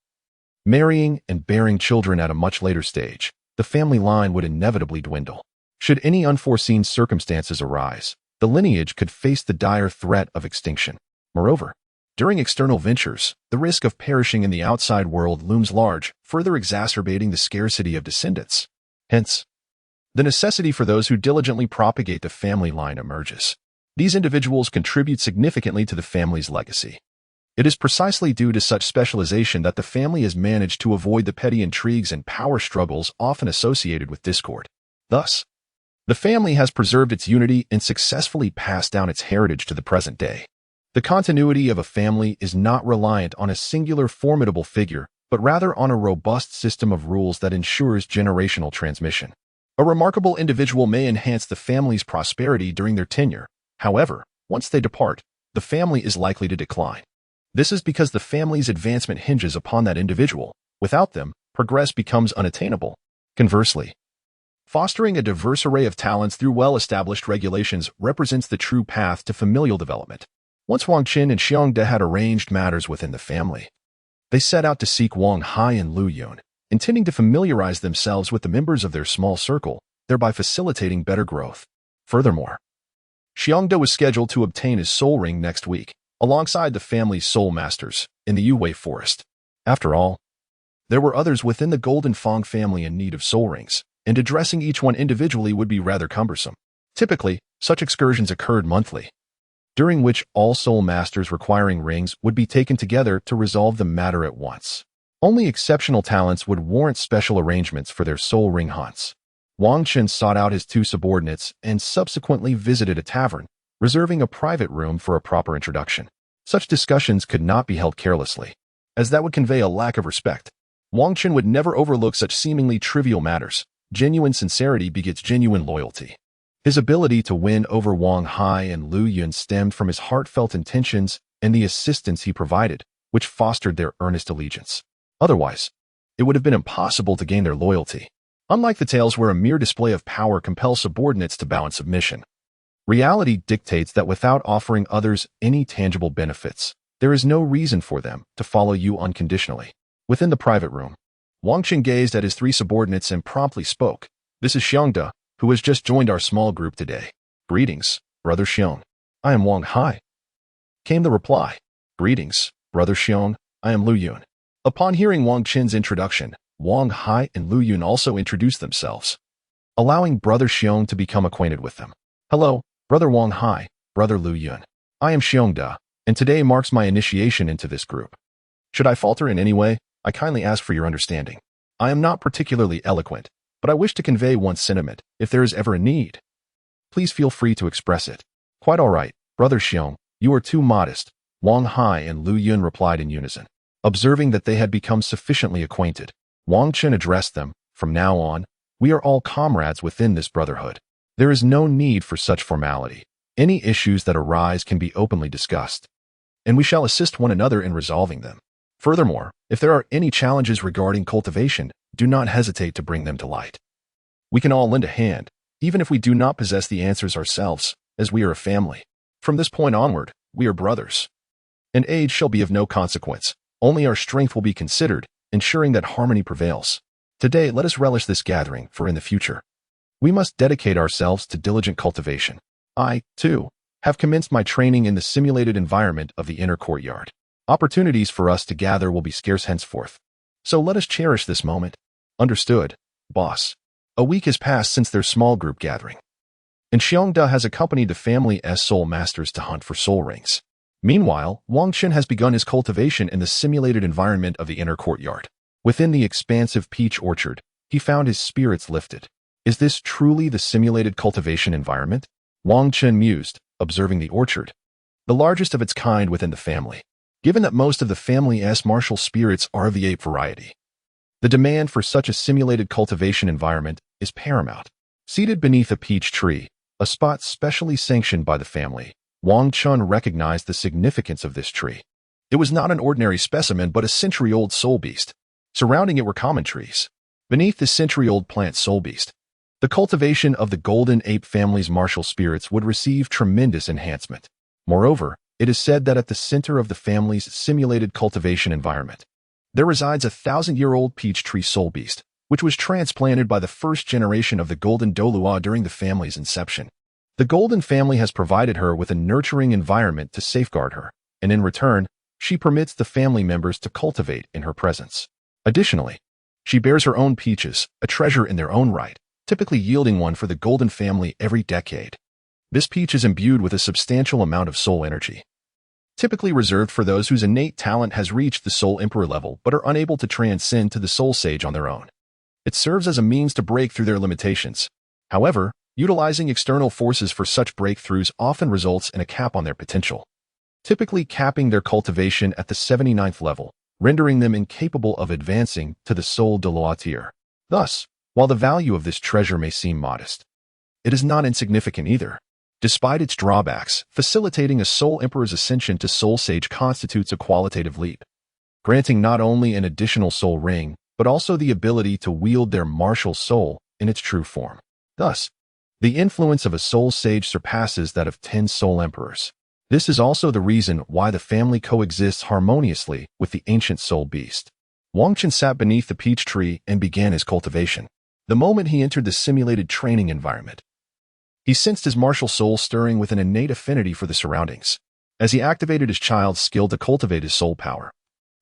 S1: marrying and bearing children at a much later stage, the family line would inevitably dwindle. Should any unforeseen circumstances arise, the lineage could face the dire threat of extinction. Moreover, during external ventures, the risk of perishing in the outside world looms large, further exacerbating the scarcity of descendants. Hence, the necessity for those who diligently propagate the family line emerges. These individuals contribute significantly to the family's legacy. It is precisely due to such specialization that the family has managed to avoid the petty intrigues and power struggles often associated with discord. Thus, the family has preserved its unity and successfully passed down its heritage to the present day. The continuity of a family is not reliant on a singular formidable figure, but rather on a robust system of rules that ensures generational transmission. A remarkable individual may enhance the family's prosperity during their tenure. However, once they depart, the family is likely to decline. This is because the family's advancement hinges upon that individual. Without them, progress becomes unattainable. Conversely, fostering a diverse array of talents through well-established regulations represents the true path to familial development. Once Wang Qin and Xiong De had arranged matters within the family, they set out to seek Wang Hai and Lu Yun, intending to familiarize themselves with the members of their small circle, thereby facilitating better growth. Furthermore, Xiong De was scheduled to obtain his soul ring next week, alongside the family's soul masters, in the Yuwei forest. After all, there were others within the Golden Fong family in need of soul rings, and addressing each one individually would be rather cumbersome. Typically, such excursions occurred monthly, during which all soul masters requiring rings would be taken together to resolve the matter at once. Only exceptional talents would warrant special arrangements for their soul ring hunts. Wang Qin sought out his two subordinates and subsequently visited a tavern, reserving a private room for a proper introduction. Such discussions could not be held carelessly, as that would convey a lack of respect. Wang Qin would never overlook such seemingly trivial matters. Genuine sincerity begets genuine loyalty. His ability to win over Wang Hai and Lu Yun stemmed from his heartfelt intentions and the assistance he provided, which fostered their earnest allegiance. Otherwise, it would have been impossible to gain their loyalty. Unlike the tales where a mere display of power compels subordinates to bow in submission, reality dictates that without offering others any tangible benefits, there is no reason for them to follow you unconditionally. Within the private room, Wang Qin gazed at his three subordinates and promptly spoke. "This is Xiong De, who has just joined our small group today." "Greetings, Brother Xiong. I am Wang Hai," came the reply. "Greetings, Brother Xiong. I am Lu Yun." Upon hearing Wang Qin's introduction, Wang Hai and Lu Yun also introduced themselves, allowing Brother Xiong to become acquainted with them. "Hello, Brother Wang Hai, Brother Lu Yun. I am Xiong De, and today marks my initiation into this group. Should I falter in any way, I kindly ask for your understanding. I am not particularly eloquent, but I wish to convey one sentiment. If there is ever a need, please feel free to express it." "Quite all right, Brother Xiong. You are too modest," Wang Hai and Lu Yun replied in unison. Observing that they had become sufficiently acquainted, Wang Qin addressed them. "From now on, we are all comrades within this brotherhood. There is no need for such formality. Any issues that arise can be openly discussed, and we shall assist one another in resolving them. Furthermore, if there are any challenges regarding cultivation, do not hesitate to bring them to light. We can all lend a hand, even if we do not possess the answers ourselves, as we are a family. From this point onward, we are brothers. And age shall be of no consequence. Only our strength will be considered, ensuring that harmony prevails. Today, let us relish this gathering, for in the future, we must dedicate ourselves to diligent cultivation. I, too, have commenced my training in the simulated environment of the inner courtyard. Opportunities for us to gather will be scarce henceforth. So let us cherish this moment. Understood, boss. A week has passed since their small group gathering, and Xiongda has accompanied the family's soul masters to hunt for soul rings. Meanwhile, Wang Chen has begun his cultivation in the simulated environment of the inner courtyard. Within the expansive peach orchard, he found his spirits lifted. Is this truly the simulated cultivation environment? Wang Chen mused, observing the orchard, the largest of its kind within the family. Given that most of the family's martial spirits are of the ape variety, the demand for such a simulated cultivation environment is paramount. Seated beneath a peach tree, a spot specially sanctioned by the family, Wang Chen recognized the significance of this tree. It was not an ordinary specimen but a century-old soul beast. Surrounding it were common trees. Beneath the century-old plant soul beast, the cultivation of the golden ape family's martial spirits would receive tremendous enhancement. Moreover, it is said that at the center of the family's simulated cultivation environment, there resides a 1,000-year-old peach tree soul beast, which was transplanted by the first generation of the golden Douluo during the family's inception. The golden family has provided her with a nurturing environment to safeguard her, and in return, she permits the family members to cultivate in her presence. Additionally, she bears her own peaches, a treasure in their own right, typically yielding one for the golden family every decade. This peach is imbued with a substantial amount of soul energy, typically reserved for those whose innate talent has reached the soul emperor level but are unable to transcend to the soul sage on their own. It serves as a means to break through their limitations. However, utilizing external forces for such breakthroughs often results in a cap on their potential, typically capping their cultivation at the 79th level, rendering them incapable of advancing to the soul Douluo tier. Thus, while the value of this treasure may seem modest, it is not insignificant either. Despite its drawbacks, facilitating a soul emperor's ascension to soul sage constitutes a qualitative leap, granting not only an additional soul ring, but also the ability to wield their martial soul in its true form. Thus, the influence of a soul sage surpasses that of 10 soul emperors. This is also the reason why the family coexists harmoniously with the ancient soul beast. Wang Chen sat beneath the peach tree and began his cultivation. The moment he entered the simulated training environment, he sensed his martial soul stirring with an innate affinity for the surroundings. As he activated his child's skill to cultivate his soul power,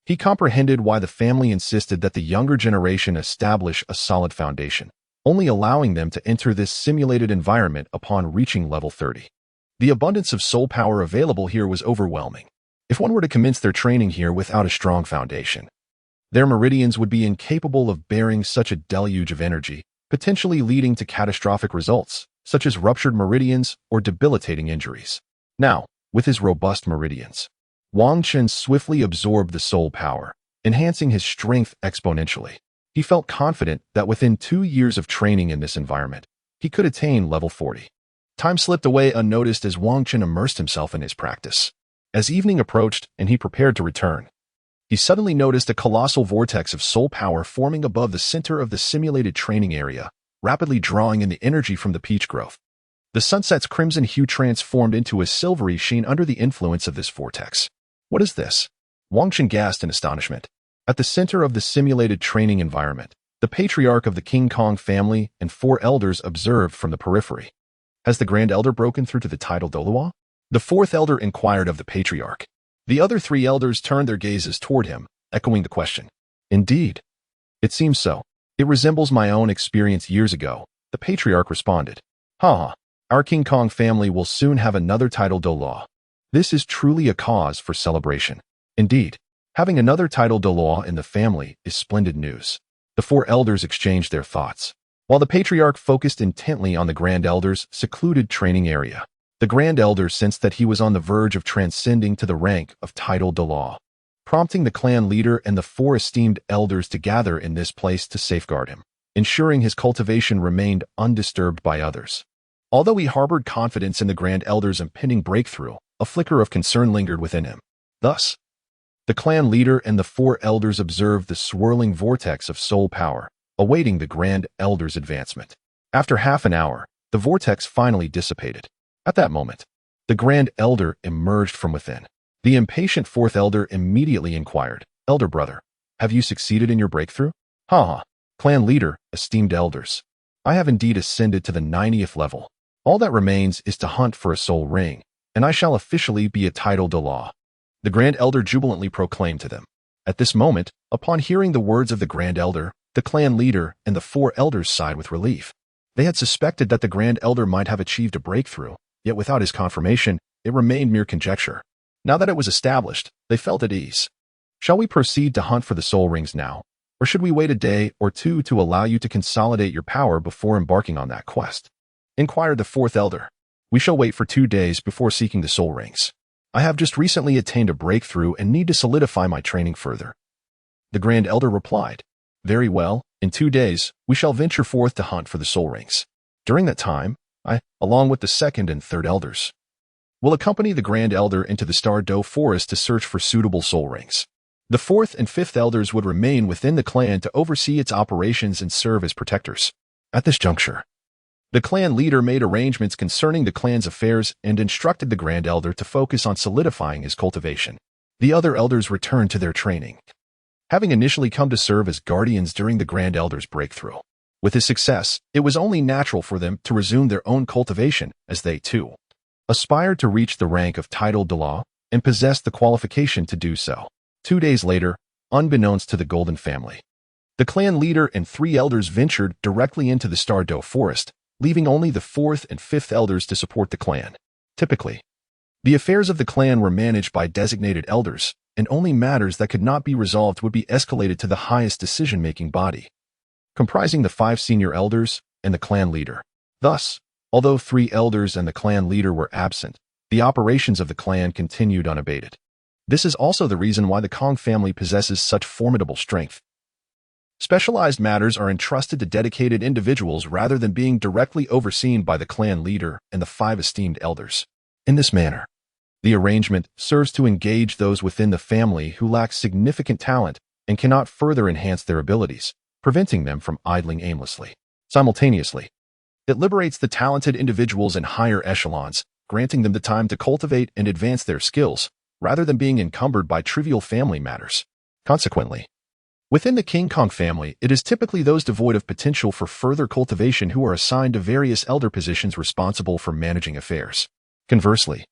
S1: he comprehended why the family insisted that the younger generation establish a solid foundation, only allowing them to enter this simulated environment upon reaching level 30. The abundance of soul power available here was overwhelming. If one were to commence their training here without a strong foundation, their meridians would be incapable of bearing such a deluge of energy, potentially leading to catastrophic results, such as ruptured meridians or debilitating injuries. Now, with his robust meridians, Wang Chen swiftly absorbed the soul power, enhancing his strength exponentially. He felt confident that within 2 years of training in this environment, he could attain level 40. Time slipped away unnoticed as Wang Chen immersed himself in his practice. As evening approached and he prepared to return, he suddenly noticed a colossal vortex of soul power forming above the center of the simulated training area, rapidly drawing in the energy from the peach growth. The sunset's crimson hue transformed into a silvery sheen under the influence of this vortex. What is this? Wang Chen gasped in astonishment. At the center of the simulated training environment, the patriarch of the King Kong family and 4 elders observed from the periphery. Has the Grand Elder broken through to the title Douluo? The 4th elder inquired of the patriarch. The other 3 elders turned their gazes toward him, echoing the question. Indeed. It seems so. It resembles my own experience years ago, the patriarch responded. Ha! Our King Kong family will soon have another title Douluo. This is truly a cause for celebration. Indeed, having another title Douluo in the family is splendid news. The 4 elders exchanged their thoughts, while the patriarch focused intently on the Grand Elder's secluded training area. The Grand Elder sensed that he was on the verge of transcending to the rank of title Douluo, prompting the clan leader and the 4 esteemed elders to gather in this place to safeguard him, ensuring his cultivation remained undisturbed by others. Although he harbored confidence in the Grand Elder's impending breakthrough, a flicker of concern lingered within him. Thus, the clan leader and the 4 elders observed the swirling vortex of soul power, awaiting the Grand Elder's advancement. After half an hour, the vortex finally dissipated. At that moment, the Grand Elder emerged from within. The impatient 4th elder immediately inquired, Elder brother, have you succeeded in your breakthrough? Ha! Clan leader, esteemed elders, I have indeed ascended to the 90th level. All that remains is to hunt for a soul ring, and I shall officially be a title Douluo. The Grand Elder jubilantly proclaimed to them. At this moment, upon hearing the words of the Grand Elder, the clan leader and the 4 elders sighed with relief. They had suspected that the Grand Elder might have achieved a breakthrough, yet without his confirmation, it remained mere conjecture. Now that it was established, they felt at ease. Shall we proceed to hunt for the soul rings now, or should we wait a day or two to allow you to consolidate your power before embarking on that quest? Inquired the 4th elder. We shall wait for 2 days before seeking the soul rings. I have just recently attained a breakthrough and need to solidify my training further. The Grand Elder replied, Very well, in 2 days, we shall venture forth to hunt for the soul rings. During that time, I, along with the 2nd and 3rd elders, will accompany the Grand Elder into the Douluo Forest to search for suitable soul rings. The 4th and 5th elders would remain within the clan to oversee its operations and serve as protectors. At this juncture, the clan leader made arrangements concerning the clan's affairs and instructed the Grand Elder to focus on solidifying his cultivation. The other elders returned to their training, having initially come to serve as guardians during the Grand Elder's breakthrough. With his success, it was only natural for them to resume their own cultivation, as they, too, aspired to reach the rank of title Douluo and possessed the qualification to do so. 2 days later, unbeknownst to the Golden family, the clan leader and 3 elders ventured directly into the Douluo Forest, leaving only the 4th and 5th elders to support the clan. Typically, the affairs of the clan were managed by designated elders, and only matters that could not be resolved would be escalated to the highest decision-making body, comprising the 5 senior elders and the clan leader. Thus, although 3 elders and the clan leader were absent, the operations of the clan continued unabated. This is also the reason why the Kong family possesses such formidable strength. Specialized matters are entrusted to dedicated individuals rather than being directly overseen by the clan leader and the 5 esteemed elders. In this manner, the arrangement serves to engage those within the family who lack significant talent and cannot further enhance their abilities, preventing them from idling aimlessly. Simultaneously, it liberates the talented individuals in higher echelons, granting them the time to cultivate and advance their skills, rather than being encumbered by trivial family matters. Consequently, within the King Kong family, it is typically those devoid of potential for further cultivation who are assigned to various elder positions responsible for managing affairs. Conversely,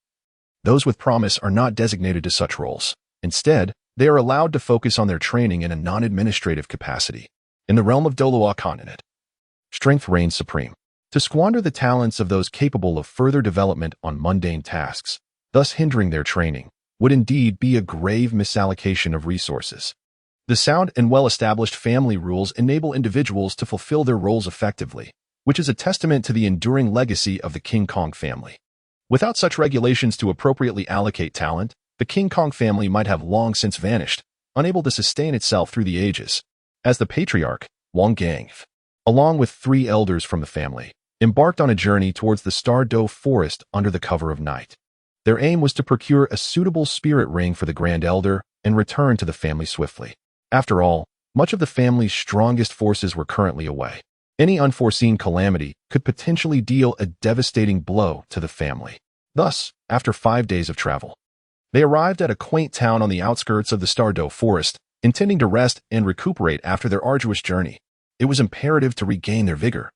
S1: those with promise are not designated to such roles. Instead, they are allowed to focus on their training in a non-administrative capacity. In the realm of Douluo Continent, strength reigns supreme. To squander the talents of those capable of further development on mundane tasks, thus hindering their training, would indeed be a grave misallocation of resources. The sound and well-established family rules enable individuals to fulfill their roles effectively, which is a testament to the enduring legacy of the King Kong family. Without such regulations to appropriately allocate talent, the King Kong family might have long since vanished, unable to sustain itself through the ages. As the patriarch, Wang Gang, along with 3 elders from the family, embarked on a journey towards the Douluo Forest under the cover of night. Their aim was to procure a suitable spirit ring for the Grand Elder and return to the family swiftly. After all, much of the family's strongest forces were currently away. Any unforeseen calamity could potentially deal a devastating blow to the family. Thus, after 5 days of travel, they arrived at a quaint town on the outskirts of the Douluo Forest, intending to rest and recuperate after their arduous journey. It was imperative to regain their vigor.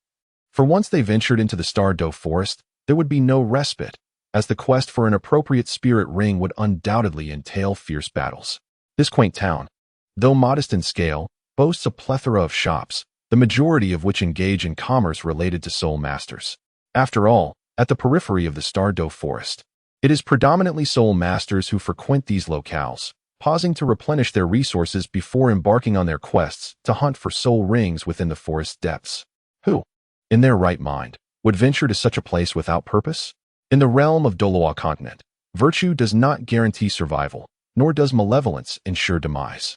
S1: For once they ventured into the Douluo Forest, there would be no respite, as the quest for an appropriate spirit ring would undoubtedly entail fierce battles. This quaint town, though modest in scale, boasts a plethora of shops, the majority of which engage in commerce related to soul masters. After all, at the periphery of the Douluo Forest, it is predominantly soul masters who frequent these locales, pausing to replenish their resources before embarking on their quests to hunt for soul rings within the forest's depths. Who, in their right mind, would venture to such a place without purpose? In the realm of Douluo Continent, virtue does not guarantee survival, nor does malevolence ensure demise.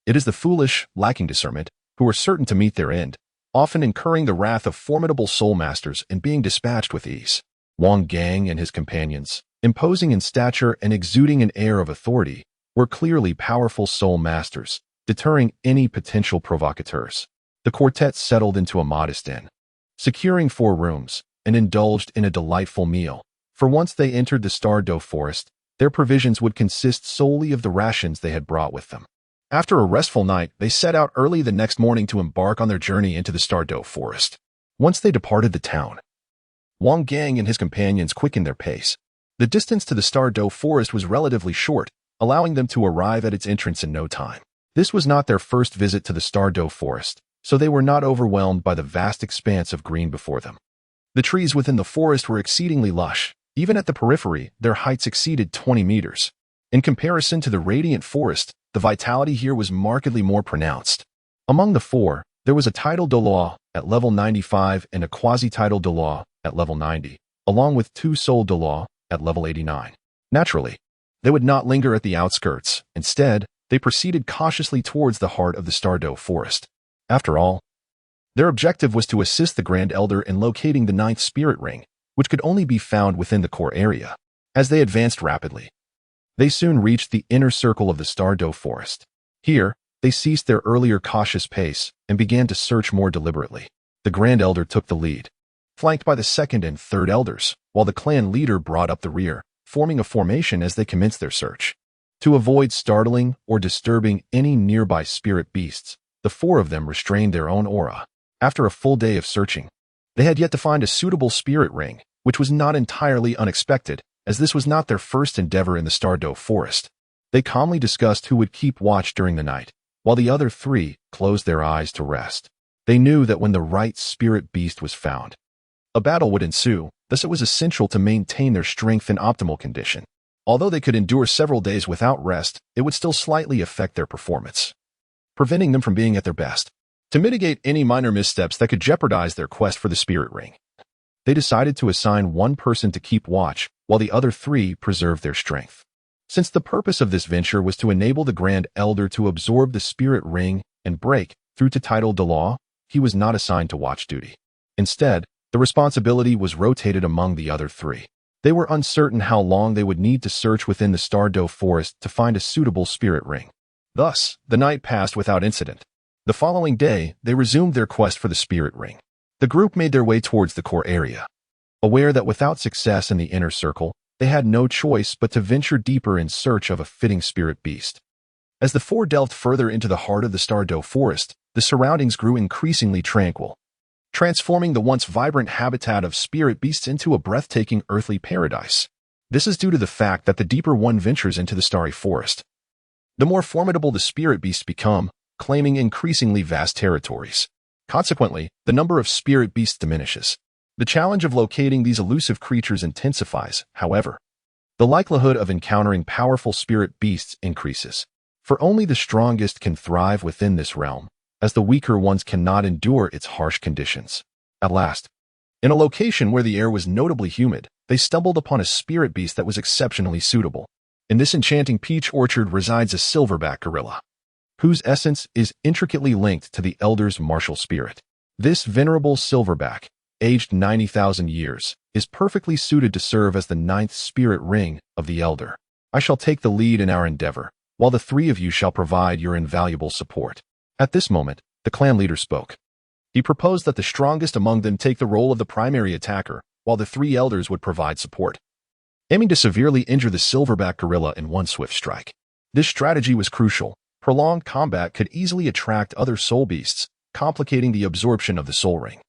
S1: It is the foolish, lacking discernment, who are certain to meet their end, often incurring the wrath of formidable soul masters and being dispatched with ease. Wang Gang and his companions, imposing in stature and exuding an air of authority, were clearly powerful soul masters, deterring any potential provocateurs. The quartet settled into a modest inn, securing 4 rooms, and indulged in a delightful meal. For once they entered the Douluo Forest, their provisions would consist solely of the rations they had brought with them. After a restful night, they set out early the next morning to embark on their journey into the Douluo Forest. Once they departed the town, Wang Gang and his companions quickened their pace. The distance to the Douluo Forest was relatively short, allowing them to arrive at its entrance in no time. This was not their first visit to the Douluo forest, so they were not overwhelmed by the vast expanse of green before them. The trees within the forest were exceedingly lush. Even at the periphery, their heights exceeded 20 meters. In comparison to the radiant forest, the vitality here was markedly more pronounced. Among the four, there was a tidal Douluo at level 95 and a quasi-tidal Douluo at level 90, along with two soul Douluo at level 89. Naturally, they would not linger at the outskirts. Instead, they proceeded cautiously towards the heart of the Douluo forest. After all, their objective was to assist the Grand Elder in locating the ninth spirit ring, which could only be found within the core area. As they advanced rapidly, they soon reached the inner circle of the Douluo forest. Here, they ceased their earlier cautious pace and began to search more deliberately. The Grand Elder took the lead, flanked by the second and third elders, while the clan leader brought up the rear, forming a formation as they commenced their search. To avoid startling or disturbing any nearby spirit beasts, the four of them restrained their own aura. After a full day of searching, they had yet to find a suitable spirit ring, which was not entirely unexpected, as this was not their first endeavor in the Douluo forest. They calmly discussed who would keep watch during the night, while the other three closed their eyes to rest. They knew that when the right spirit beast was found, a battle would ensue, thus it was essential to maintain their strength in optimal condition. Although they could endure several days without rest, it would still slightly affect their performance, preventing them from being at their best. To mitigate any minor missteps that could jeopardize their quest for the spirit ring, they decided to assign one person to keep watch, while the other three preserved their strength. Since the purpose of this venture was to enable the Grand Elder to absorb the spirit ring and break through to tidal Douluo, he was not assigned to watch duty. Instead, the responsibility was rotated among the other three. They were uncertain how long they would need to search within the Douluo forest to find a suitable spirit ring. Thus, the night passed without incident. The following day, they resumed their quest for the spirit ring. The group made their way towards the core area, aware that without success in the inner circle, they had no choice but to venture deeper in search of a fitting spirit beast. As the four delved further into the heart of the Douluo forest, the surroundings grew increasingly tranquil, transforming the once vibrant habitat of spirit beasts into a breathtaking earthly paradise. This is due to the fact that the deeper one ventures into the starry forest, the more formidable the spirit beasts become, claiming increasingly vast territories. Consequently, the number of spirit beasts diminishes. The challenge of locating these elusive creatures intensifies, however. The likelihood of encountering powerful spirit beasts increases, for only the strongest can thrive within this realm, as the weaker ones cannot endure its harsh conditions. At last, in a location where the air was notably humid, they stumbled upon a spirit beast that was exceptionally suitable. In this enchanting peach orchard resides a silverback gorilla, whose essence is intricately linked to the Elder's martial spirit. This venerable silverback, aged 90,000 years, is perfectly suited to serve as the ninth spirit ring of the Elder. I shall take the lead in our endeavor, while the three of you shall provide your invaluable support. At this moment, the clan leader spoke. He proposed that the strongest among them take the role of the primary attacker, while the three elders would provide support, aiming to severely injure the silverback gorilla in one swift strike. This strategy was crucial. Prolonged combat could easily attract other soul beasts, complicating the absorption of the soul ring.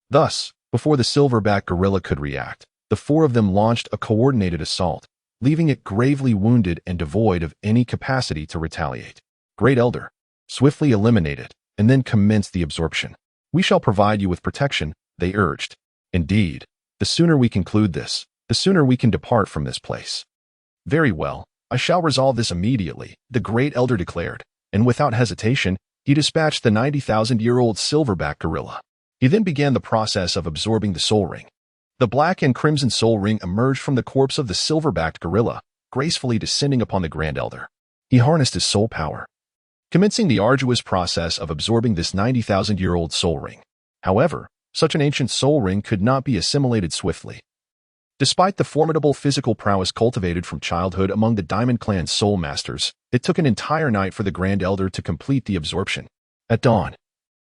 S1: Thus, before the silverback gorilla could react, the four of them launched a coordinated assault, leaving it gravely wounded and devoid of any capacity to retaliate. Great Elder, swiftly eliminate it, and then commence the absorption. We shall provide you with protection, they urged. Indeed, the sooner we conclude this, the sooner we can depart from this place. Very well, I shall resolve this immediately, the Great Elder declared, and without hesitation, he dispatched the 90,000-year-old silverback gorilla. He then began the process of absorbing the soul ring. The black and crimson soul ring emerged from the corpse of the silverbacked gorilla, gracefully descending upon the Grand Elder. He harnessed his soul power, commencing the arduous process of absorbing this 90,000-year-old soul ring. However, such an ancient soul ring could not be assimilated swiftly. Despite the formidable physical prowess cultivated from childhood among the Diamond Clan's soul masters, it took an entire night for the Grand Elder to complete the absorption. At dawn,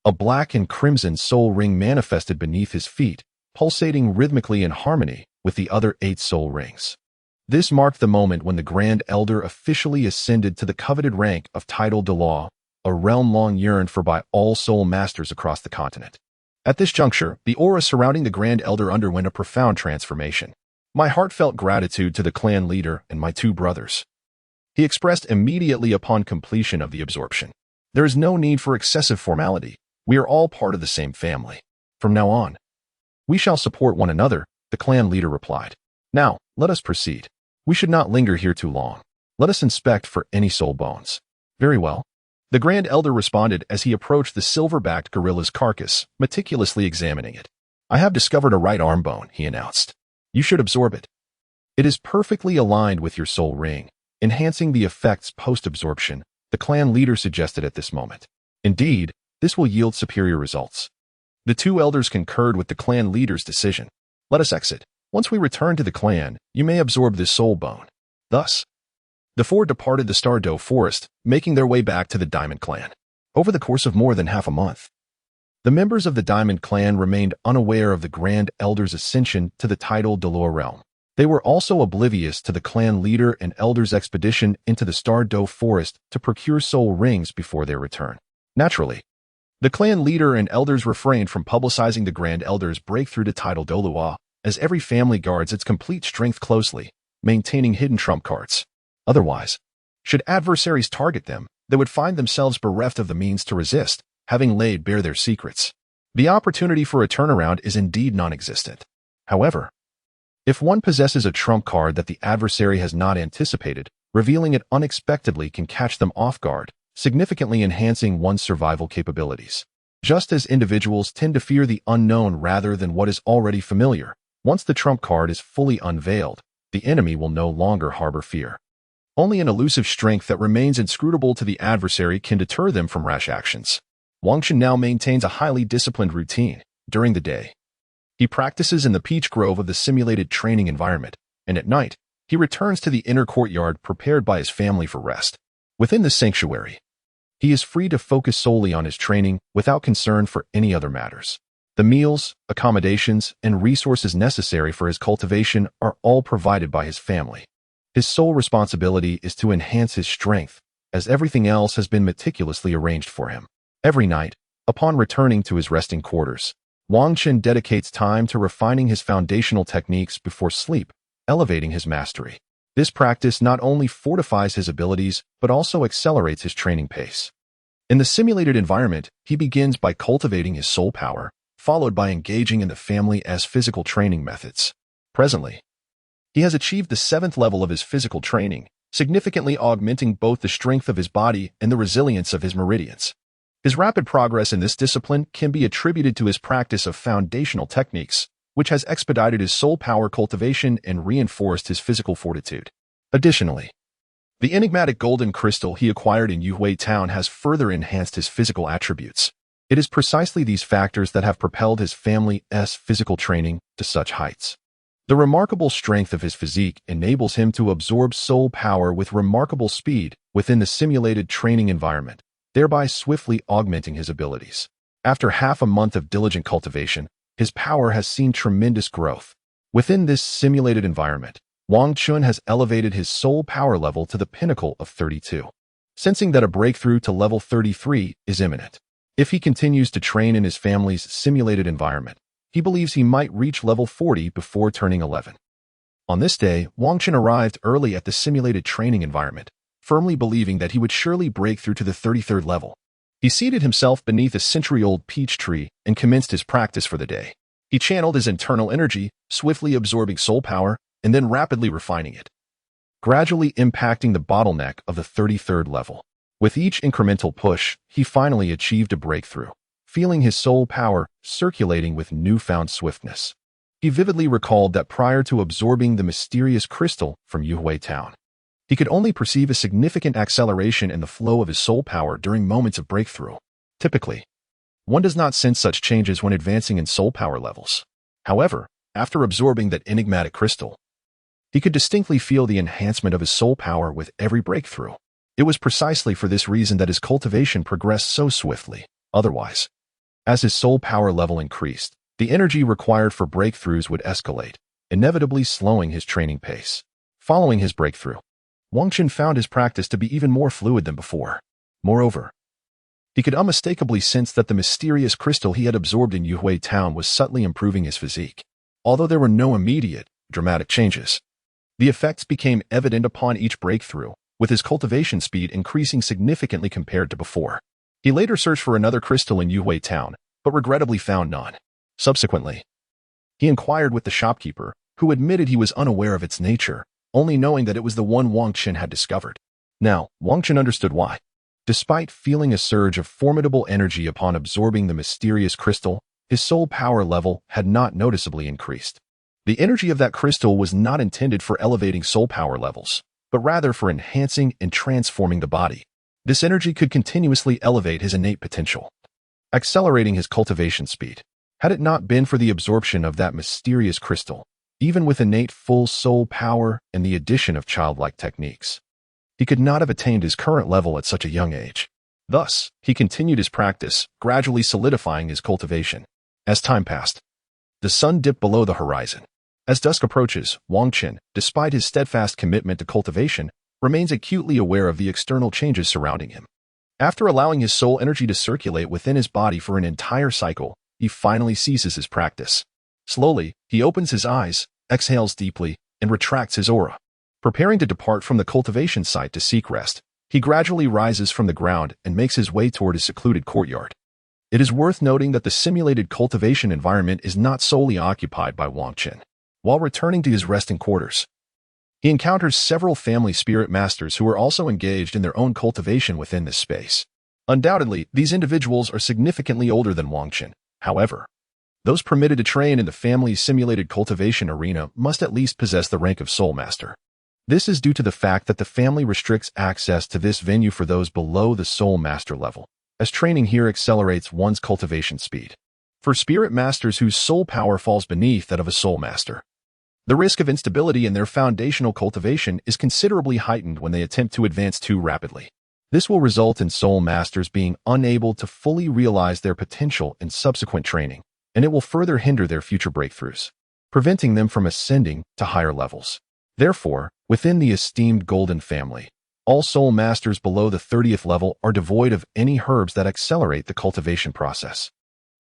S1: a black and crimson soul ring manifested beneath his feet, pulsating rhythmically in harmony with the other 8 soul rings. This marked the moment when the Grand Elder officially ascended to the coveted rank of Tidal Douluo, a realm long yearned for by all soul masters across the continent. At this juncture, the aura surrounding the Grand Elder underwent a profound transformation. My heartfelt gratitude to the clan leader and my 2 brothers, he expressed immediately upon completion of the absorption. There is no need for excessive formality. We are all part of the same family. From now on, we shall support one another, the clan leader replied. Now, let us proceed. We should not linger here too long. Let us inspect for any soul bones. Very well. The Grand Elder responded as he approached the silver-backed gorilla's carcass, meticulously examining it. I have discovered a right arm bone, he announced. You should absorb it. It is perfectly aligned with your soul ring, enhancing the effects post-absorption, the clan leader suggested at this moment. Indeed, this will yield superior results. The two elders concurred with the clan leader's decision. Let us exit. Once we return to the clan, you may absorb this soul bone. Thus, the four departed the Douluo forest, making their way back to the Diamond Clan. Over the course of more than half a month, the members of the Diamond Clan remained unaware of the Grand Elder's ascension to the title Douluo realm. They were also oblivious to the clan leader and elder's expedition into the Douluo forest to procure soul rings before their return. Naturally, the clan leader and elders refrained from publicizing the Grand Elder's breakthrough to title Douluo, as every family guards its complete strength closely, maintaining hidden trump cards. Otherwise, should adversaries target them, they would find themselves bereft of the means to resist, having laid bare their secrets. The opportunity for a turnaround is indeed non-existent. However, if one possesses a trump card that the adversary has not anticipated, revealing it unexpectedly can catch them off guard, significantly enhancing one's survival capabilities. Just as individuals tend to fear the unknown rather than what is already familiar, once the trump card is fully unveiled, the enemy will no longer harbor fear. Only an elusive strength that remains inscrutable to the adversary can deter them from rash actions. Wang Chun now maintains a highly disciplined routine. During the day, he practices in the peach grove of the simulated training environment, and at night, he returns to the inner courtyard prepared by his family for rest. Within the sanctuary, he is free to focus solely on his training without concern for any other matters. The meals, accommodations, and resources necessary for his cultivation are all provided by his family. His sole responsibility is to enhance his strength, as everything else has been meticulously arranged for him. Every night, upon returning to his resting quarters, Wang Chun dedicates time to refining his foundational techniques before sleep, elevating his mastery. This practice not only fortifies his abilities, but also accelerates his training pace. In the simulated environment, he begins by cultivating his soul power, followed by engaging in the family's physical training methods. Presently, he has achieved the 7th level of his physical training, significantly augmenting both the strength of his body and the resilience of his meridians. His rapid progress in this discipline can be attributed to his practice of foundational techniques, which has expedited his soul power cultivation and reinforced his physical fortitude. Additionally, the enigmatic golden crystal he acquired in Yuhui Town has further enhanced his physical attributes. It is precisely these factors that have propelled his family's physical training to such heights. The remarkable strength of his physique enables him to absorb soul power with remarkable speed within the simulated training environment, thereby swiftly augmenting his abilities. After half a month of diligent cultivation, his power has seen tremendous growth. Within this simulated environment, Wang Chun has elevated his soul power level to the pinnacle of 32. Sensing that a breakthrough to level 33 is imminent, if he continues to train in his family's simulated environment, he believes he might reach level 40 before turning 11. On this day, Wang Chun arrived early at the simulated training environment, firmly believing that he would surely break through to the 33rd level. He seated himself beneath a century-old peach tree and commenced his practice for the day. He channeled his internal energy, swiftly absorbing soul power, and then rapidly refining it, gradually impacting the bottleneck of the 33rd level. With each incremental push, he finally achieved a breakthrough, feeling his soul power circulating with newfound swiftness. He vividly recalled that prior to absorbing the mysterious crystal from Yuhui Town, he could only perceive a significant acceleration in the flow of his soul power during moments of breakthrough. Typically, one does not sense such changes when advancing in soul power levels. However, after absorbing that enigmatic crystal, he could distinctly feel the enhancement of his soul power with every breakthrough. It was precisely for this reason that his cultivation progressed so swiftly. Otherwise, as his soul power level increased, the energy required for breakthroughs would escalate, inevitably slowing his training pace. Following his breakthrough, Wang Chun found his practice to be even more fluid than before. Moreover, he could unmistakably sense that the mysterious crystal he had absorbed in Yuhui Town was subtly improving his physique. Although there were no immediate, dramatic changes, the effects became evident upon each breakthrough, with his cultivation speed increasing significantly compared to before. He later searched for another crystal in Yuhui town, but regrettably found none. Subsequently, he inquired with the shopkeeper, who admitted he was unaware of its nature, only knowing that it was the one Wang Qin had discovered. Now, Wang Qin understood why. Despite feeling a surge of formidable energy upon absorbing the mysterious crystal, his soul power level had not noticeably increased. The energy of that crystal was not intended for elevating soul power levels, but rather for enhancing and transforming the body. This energy could continuously elevate his innate potential, accelerating his cultivation speed. Had it not been for the absorption of that mysterious crystal, even with innate full soul power and the addition of childlike techniques, he could not have attained his current level at such a young age. Thus, he continued his practice, gradually solidifying his cultivation. As time passed, the sun dipped below the horizon. As dusk approaches, Wang Qin, despite his steadfast commitment to cultivation, remains acutely aware of the external changes surrounding him. After allowing his soul energy to circulate within his body for an entire cycle, he finally ceases his practice. Slowly, he opens his eyes, exhales deeply, and retracts his aura. Preparing to depart from the cultivation site to seek rest, he gradually rises from the ground and makes his way toward his secluded courtyard. It is worth noting that the simulated cultivation environment is not solely occupied by Wang Qin. While returning to his resting quarters, he encounters several family spirit masters who are also engaged in their own cultivation within this space. Undoubtedly, these individuals are significantly older than Wang Qin. However, those permitted to train in the family's simulated cultivation arena must at least possess the rank of Soul Master. This is due to the fact that the family restricts access to this venue for those below the Soul Master level, as training here accelerates one's cultivation speed. For spirit masters whose soul power falls beneath that of a Soul Master, the risk of instability in their foundational cultivation is considerably heightened when they attempt to advance too rapidly. This will result in Soul Masters being unable to fully realize their potential in subsequent training, and it will further hinder their future breakthroughs, preventing them from ascending to higher levels. Therefore, within the esteemed Golden Family, all Soul Masters below the 30th level are devoid of any herbs that accelerate the cultivation process.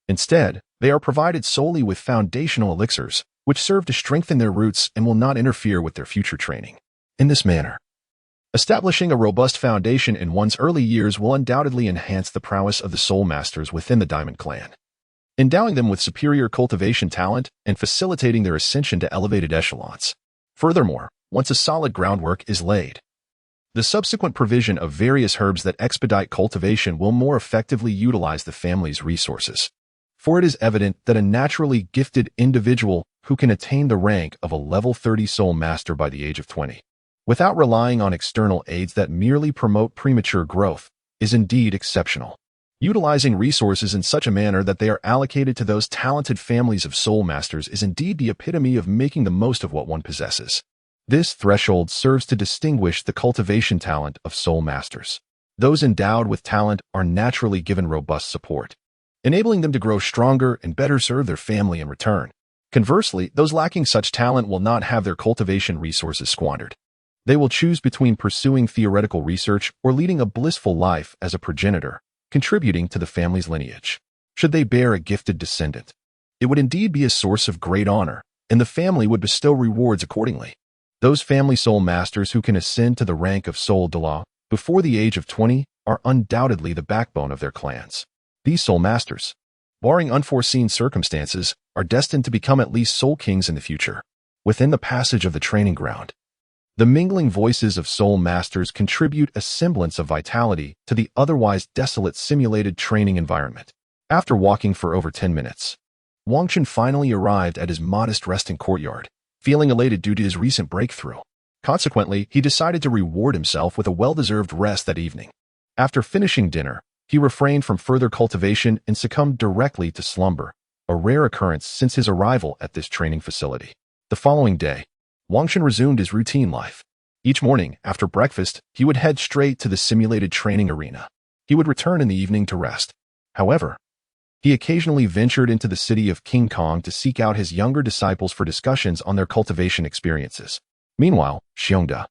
S1: Instead, they are provided solely with foundational elixirs, which serve to strengthen their roots and will not interfere with their future training. In this manner, establishing a robust foundation in one's early years will undoubtedly enhance the prowess of the Soul Masters within the Diamond Clan, endowing them with superior cultivation talent and facilitating their ascension to elevated echelons. Furthermore, once a solid groundwork is laid, the subsequent provision of various herbs that expedite cultivation will more effectively utilize the family's resources. For it is evident that a naturally gifted individual who can attain the rank of a level 30 Soul Master by the age of 20, without relying on external aids that merely promote premature growth, is indeed exceptional. Utilizing resources in such a manner that they are allocated to those talented families of Soul Masters is indeed the epitome of making the most of what one possesses. This threshold serves to distinguish the cultivation talent of Soul Masters. Those endowed with talent are naturally given robust support, enabling them to grow stronger and better serve their family in return. Conversely, those lacking such talent will not have their cultivation resources squandered. They will choose between pursuing theoretical research or leading a blissful life as a progenitor, contributing to the family's lineage. Should they bear a gifted descendant, it would indeed be a source of great honor, and the family would bestow rewards accordingly. Those family Soul Masters who can ascend to the rank of Soul Douluo before the age of 20 are undoubtedly the backbone of their clans. These Soul Masters, barring unforeseen circumstances, are destined to become at least Soul Kings in the future. Within the passage of the training ground, the mingling voices of Soul Masters contribute a semblance of vitality to the otherwise desolate simulated training environment. After walking for over 10 minutes, Wang Qin finally arrived at his modest resting courtyard, feeling elated due to his recent breakthrough. Consequently, he decided to reward himself with a well-deserved rest that evening. After finishing dinner, he refrained from further cultivation and succumbed directly to slumber, a rare occurrence since his arrival at this training facility. The following day, Wang Qin resumed his routine life. Each morning, after breakfast, he would head straight to the simulated training arena. He would return in the evening to rest. However, he occasionally ventured into the city of King Kong to seek out his younger disciples for discussions on their cultivation experiences. Meanwhile, Xiongda,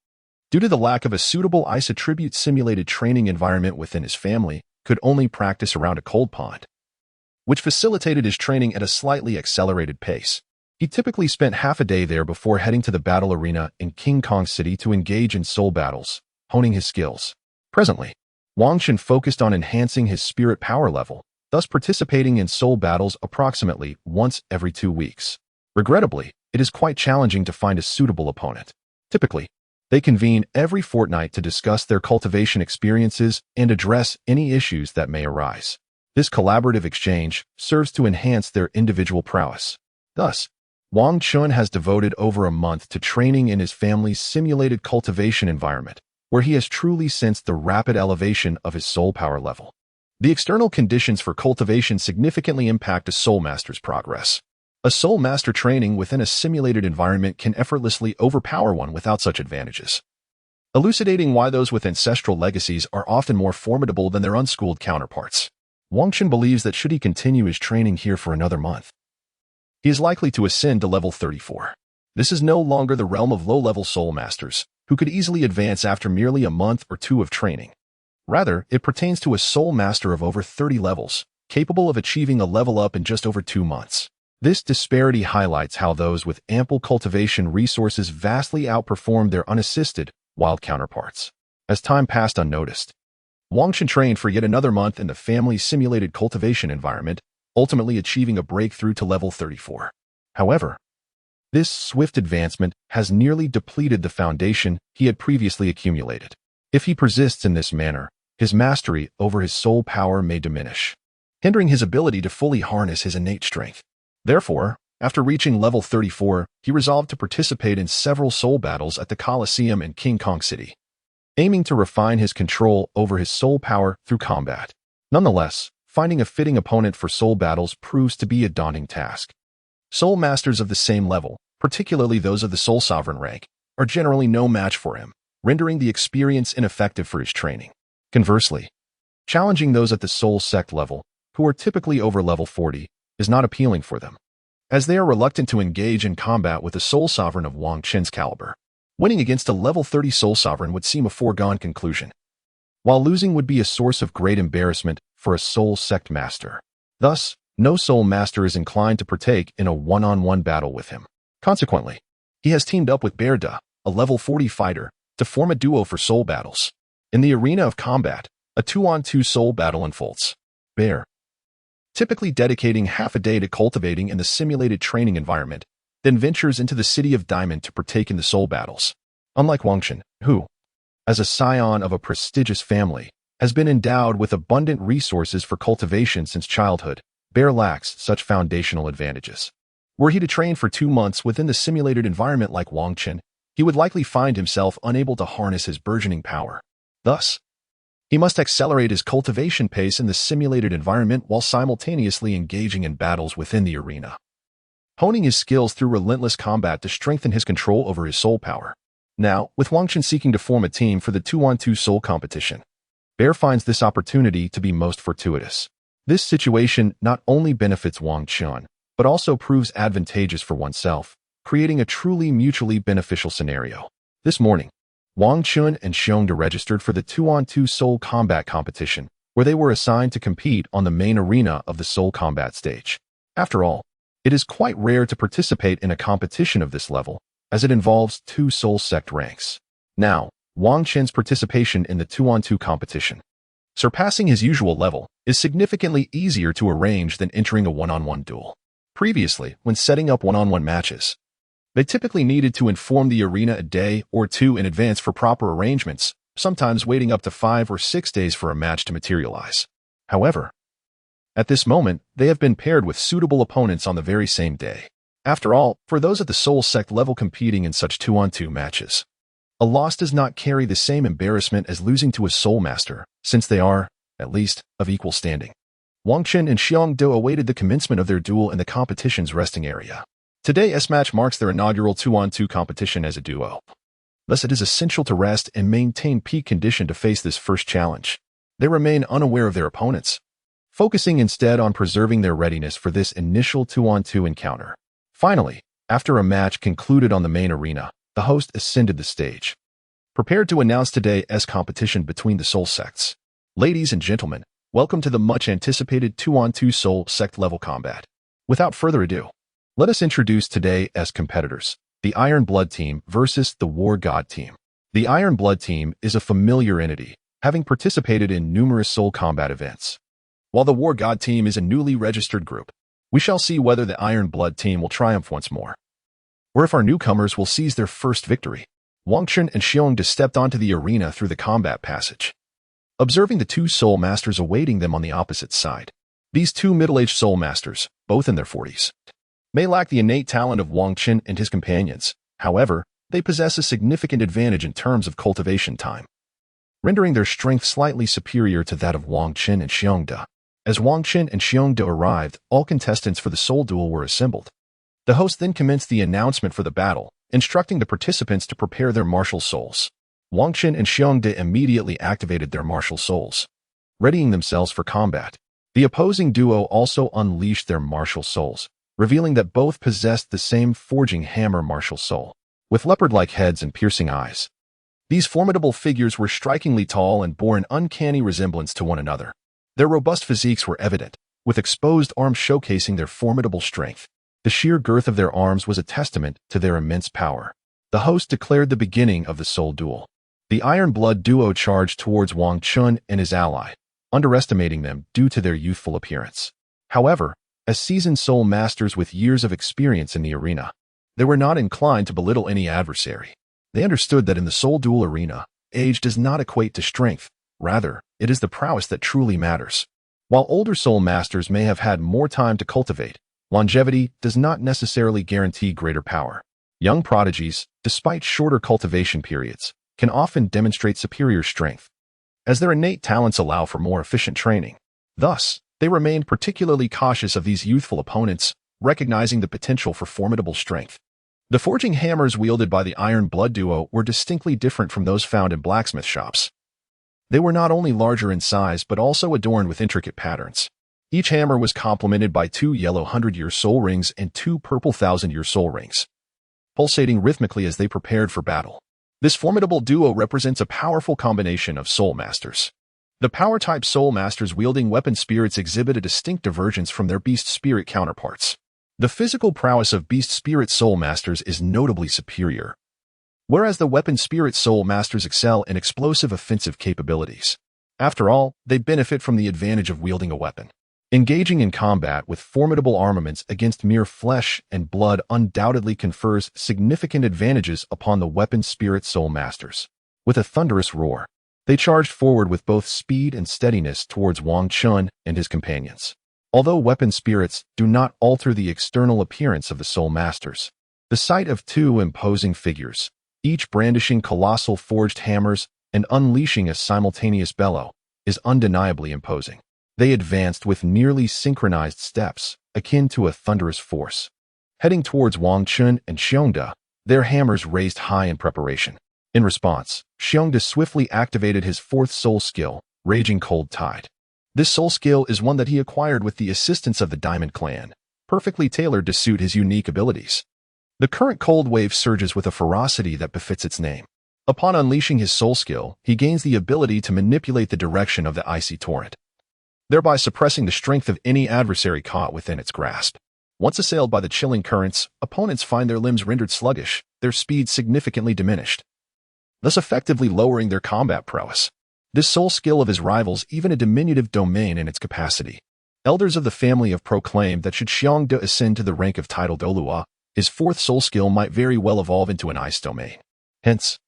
S1: due to the lack of a suitable ice attribute simulated training environment within his family, could only practice around a cold pond, which facilitated his training at a slightly accelerated pace. He typically spent half a day there before heading to the battle arena in King Kong City to engage in soul battles, honing his skills. Presently, Wang Qin focused on enhancing his spirit power level, thus participating in soul battles approximately once every 2 weeks. Regrettably, it is quite challenging to find a suitable opponent. Typically, they convene every fortnight to discuss their cultivation experiences and address any issues that may arise. This collaborative exchange serves to enhance their individual prowess. Thus, Wang Qin has devoted over a month to training in his family's simulated cultivation environment, where he has truly sensed the rapid elevation of his soul power level. The external conditions for cultivation significantly impact a soul master's progress. A soul master training within a simulated environment can effortlessly overpower one without such advantages, elucidating why those with ancestral legacies are often more formidable than their unschooled counterparts. Wang Qin believes that should he continue his training here for another month, he is likely to ascend to level 34. This is no longer the realm of low-level soul masters, who could easily advance after merely a month or two of training. Rather, it pertains to a soul master of over 30 levels, capable of achieving a level up in just over 2 months. This disparity highlights how those with ample cultivation resources vastly outperform their unassisted, wild counterparts. As time passed unnoticed, Wang Qin trained for yet another month in the family's simulated cultivation environment, ultimately achieving a breakthrough to level 34. However, this swift advancement has nearly depleted the foundation he had previously accumulated. If he persists in this manner, his mastery over his soul power may diminish, hindering his ability to fully harness his innate strength. Therefore, after reaching level 34, he resolved to participate in several soul battles at the Colosseum in King Kong City, aiming to refine his control over his soul power through combat. Nonetheless, finding a fitting opponent for soul battles proves to be a daunting task. Soul masters of the same level, particularly those of the soul sovereign rank, are generally no match for him, rendering the experience ineffective for his training. Conversely, challenging those at the soul sect level, who are typically over level 40, is not appealing for them, as they are reluctant to engage in combat with a soul sovereign of Wang Qin's caliber. Winning against a level 30 soul sovereign would seem a foregone conclusion, while losing would be a source of great embarrassment for a soul sect master. Thus, no soul master is inclined to partake in a one-on-one battle with him. Consequently, he has teamed up with Bear Da, a level 40 fighter, to form a duo for soul battles. In the arena of combat, a 2-on-2 soul battle unfolds. Bear, typically dedicating half a day to cultivating in the simulated training environment, then ventures into the city of Diamond to partake in the soul battles. Unlike Wang Qin, who, as a scion of a prestigious family, has been endowed with abundant resources for cultivation since childhood, Bear lacks such foundational advantages. Were he to train for 2 months within the simulated environment like Wang Qin, he would likely find himself unable to harness his burgeoning power. Thus, he must accelerate his cultivation pace in the simulated environment while simultaneously engaging in battles within the arena, honing his skills through relentless combat to strengthen his control over his soul power. Now, with Wang Qin seeking to form a team for the 2-on-2 soul competition, Bear finds this opportunity to be most fortuitous. This situation not only benefits Wang Qin, but also proves advantageous for oneself, creating a truly mutually beneficial scenario. This morning, Wang Qin and Xiong registered for the 2-on-2 soul combat competition, where they were assigned to compete on the main arena of the soul combat stage. After all, it is quite rare to participate in a competition of this level, as it involves 2 soul sect ranks. Now, Wang Qin's participation in the 2-on-2 competition, surpassing his usual level, is significantly easier to arrange than entering a 1-on-1 duel. Previously, when setting up 1-on-1 matches, they typically needed to inform the arena a day or 2 in advance for proper arrangements, sometimes waiting up to 5 or 6 days for a match to materialize. However, at this moment, they have been paired with suitable opponents on the very same day. After all, for those at the soul sect level competing in such 2-on-2 matches, a loss does not carry the same embarrassment as losing to a soul master, since they are, at least, of equal standing. Wang Qin and Xiong awaited the commencement of their duel in the competition's resting area. Today's match marks their inaugural 2-on-2 competition as a duo. Thus, it is essential to rest and maintain peak condition to face this first challenge. They remain unaware of their opponents, focusing instead on preserving their readiness for this initial 2-on-2 encounter. Finally, after a match concluded on the main arena, the host ascended the stage, prepared to announce today's competition between the soul sects. Ladies and gentlemen, welcome to the much-anticipated 2-on-2 soul sect level combat. Without further ado, let us introduce today's competitors, the Iron Blood Team versus the War God Team. The Iron Blood Team is a familiar entity, having participated in numerous soul combat events. While the War God team is a newly registered group, we shall see whether the Iron Blood team will triumph once more, or if our newcomers will seize their first victory. Wang Chun and Xiongde stepped onto the arena through the combat passage, observing the two soul masters awaiting them on the opposite side. These two middle-aged soul masters, both in their 40s, may lack the innate talent of Wang Chun and his companions. However, they possess a significant advantage in terms of cultivation time, rendering their strength slightly superior to that of Wang Chun and Xiongde. As Wang Chun and Xiongde arrived, all contestants for the soul duel were assembled. The host then commenced the announcement for the battle, instructing the participants to prepare their martial souls. Wang Chun and Xiongde immediately activated their martial souls, readying themselves for combat. The opposing duo also unleashed their martial souls, revealing that both possessed the same forging hammer martial soul, with leopard-like heads and piercing eyes. These formidable figures were strikingly tall and bore an uncanny resemblance to one another. Their robust physiques were evident, with exposed arms showcasing their formidable strength. The sheer girth of their arms was a testament to their immense power. The host declared the beginning of the soul duel. The Iron Blood duo charged towards Wang Chun and his ally, underestimating them due to their youthful appearance. However, as seasoned soul masters with years of experience in the arena, they were not inclined to belittle any adversary. They understood that in the soul duel arena, age does not equate to strength. Rather, it is the prowess that truly matters. While older soul masters may have had more time to cultivate, longevity does not necessarily guarantee greater power. Young prodigies, despite shorter cultivation periods, can often demonstrate superior strength, as their innate talents allow for more efficient training. Thus, they remained particularly cautious of these youthful opponents, recognizing the potential for formidable strength. The forging hammers wielded by the Iron Blood duo were distinctly different from those found in blacksmith shops. They were not only larger in size but also adorned with intricate patterns. Each hammer was complemented by 2 yellow 100-year soul rings and 2 purple 1,000-year soul rings, pulsating rhythmically as they prepared for battle. This formidable duo represents a powerful combination of soul masters. The power-type soul masters wielding weapon spirits exhibit a distinct divergence from their beast spirit counterparts. The physical prowess of beast spirit soul masters is notably superior, whereas the weapon spirit soul masters excel in explosive offensive capabilities. After all, they benefit from the advantage of wielding a weapon. Engaging in combat with formidable armaments against mere flesh and blood undoubtedly confers significant advantages upon the weapon spirit soul masters. With a thunderous roar, they charged forward with both speed and steadiness towards Wang Chun and his companions. Although weapon spirits do not alter the external appearance of the soul masters, the sight of two imposing figures, each brandishing colossal forged hammers and unleashing a simultaneous bellow, is undeniably imposing. They advanced with nearly synchronized steps, akin to a thunderous force. Heading towards Wang Chun and Xiongde, their hammers raised high in preparation. In response, Xiongde swiftly activated his 4th soul skill, Raging Cold Tide. This soul skill is one that he acquired with the assistance of the Diamond Clan, perfectly tailored to suit his unique abilities. The current cold wave surges with a ferocity that befits its name. Upon unleashing his soul skill, he gains the ability to manipulate the direction of the icy torrent, thereby suppressing the strength of any adversary caught within its grasp. Once assailed by the chilling currents, opponents find their limbs rendered sluggish, their speed significantly diminished, thus effectively lowering their combat prowess. This soul skill of his rivals even a diminutive domain in its capacity. Elders of the family have proclaimed that should Xiongde ascend to the rank of title Douluo, his 4th soul skill might very well evolve into an ice domain. Hence,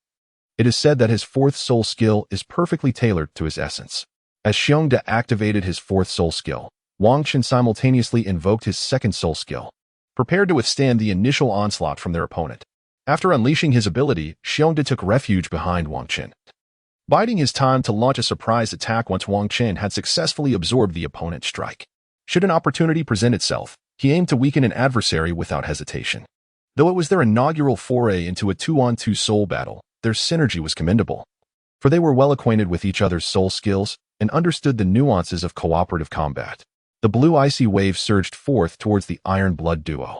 S1: it is said that his 4th soul skill is perfectly tailored to his essence. As Xiongde activated his 4th soul skill, Wang Chun simultaneously invoked his 2nd soul skill, prepared to withstand the initial onslaught from their opponent. After unleashing his ability, Xiongde took refuge behind Wang Chun, biding his time to launch a surprise attack once Wang Chun had successfully absorbed the opponent's strike. Should an opportunity present itself, he aimed to weaken an adversary without hesitation. Though it was their inaugural foray into a 2-on-2 soul battle, their synergy was commendable, for they were well acquainted with each other's soul skills and understood the nuances of cooperative combat. The blue icy wave surged forth towards the Iron Blood duo.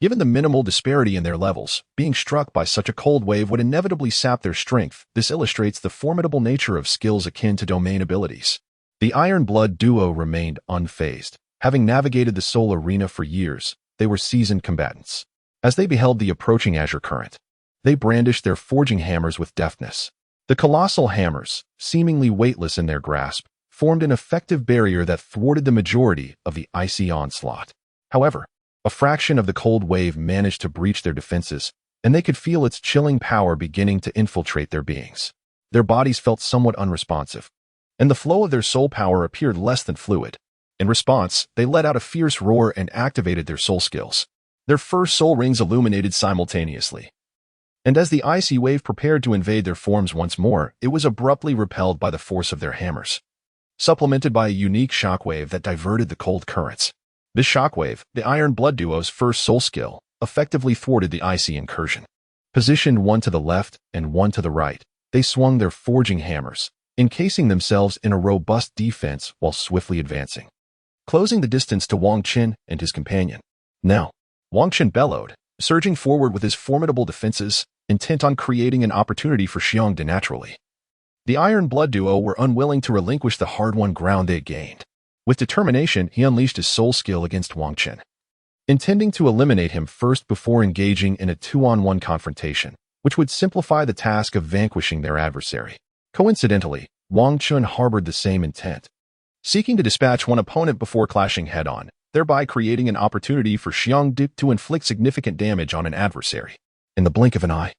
S1: Given the minimal disparity in their levels, being struck by such a cold wave would inevitably sap their strength. This illustrates the formidable nature of skills akin to domain abilities. The Iron Blood duo remained unfazed. Having navigated the soul arena for years, they were seasoned combatants. As they beheld the approaching azure current, they brandished their forging hammers with deftness, The colossal hammers, seemingly weightless in their grasp, formed an effective barrier that thwarted the majority of the icy onslaught. However, a fraction of the cold wave managed to breach their defenses, and they could feel its chilling power beginning to infiltrate their beings. Their bodies felt somewhat unresponsive, and the flow of their soul power appeared less than fluid. In response, they let out a fierce roar and activated their soul skills. Their first soul rings illuminated simultaneously. And as the icy wave prepared to invade their forms once more, it was abruptly repelled by the force of their hammers, supplemented by a unique shockwave that diverted the cold currents. This shockwave, the Iron Blood Duo's first soul skill, effectively thwarted the icy incursion. Positioned one to the left and one to the right, they swung their forging hammers, encasing themselves in a robust defense while swiftly advancing, closing the distance to Wang Qin and his companion. Now, Wang Qin bellowed, surging forward with his formidable defenses, intent on creating an opportunity for Xiongda naturally. The Iron Blood Duo were unwilling to relinquish the hard-won ground they had gained. With determination, he unleashed his soul skill against Wang Qin, intending to eliminate him first before engaging in a 2-on-1 confrontation, which would simplify the task of vanquishing their adversary. Coincidentally, Wang Qin harbored the same intent, seeking to dispatch one opponent before clashing head-on, thereby creating an opportunity for Xiongda to inflict significant damage on an adversary. In the blink of an eye,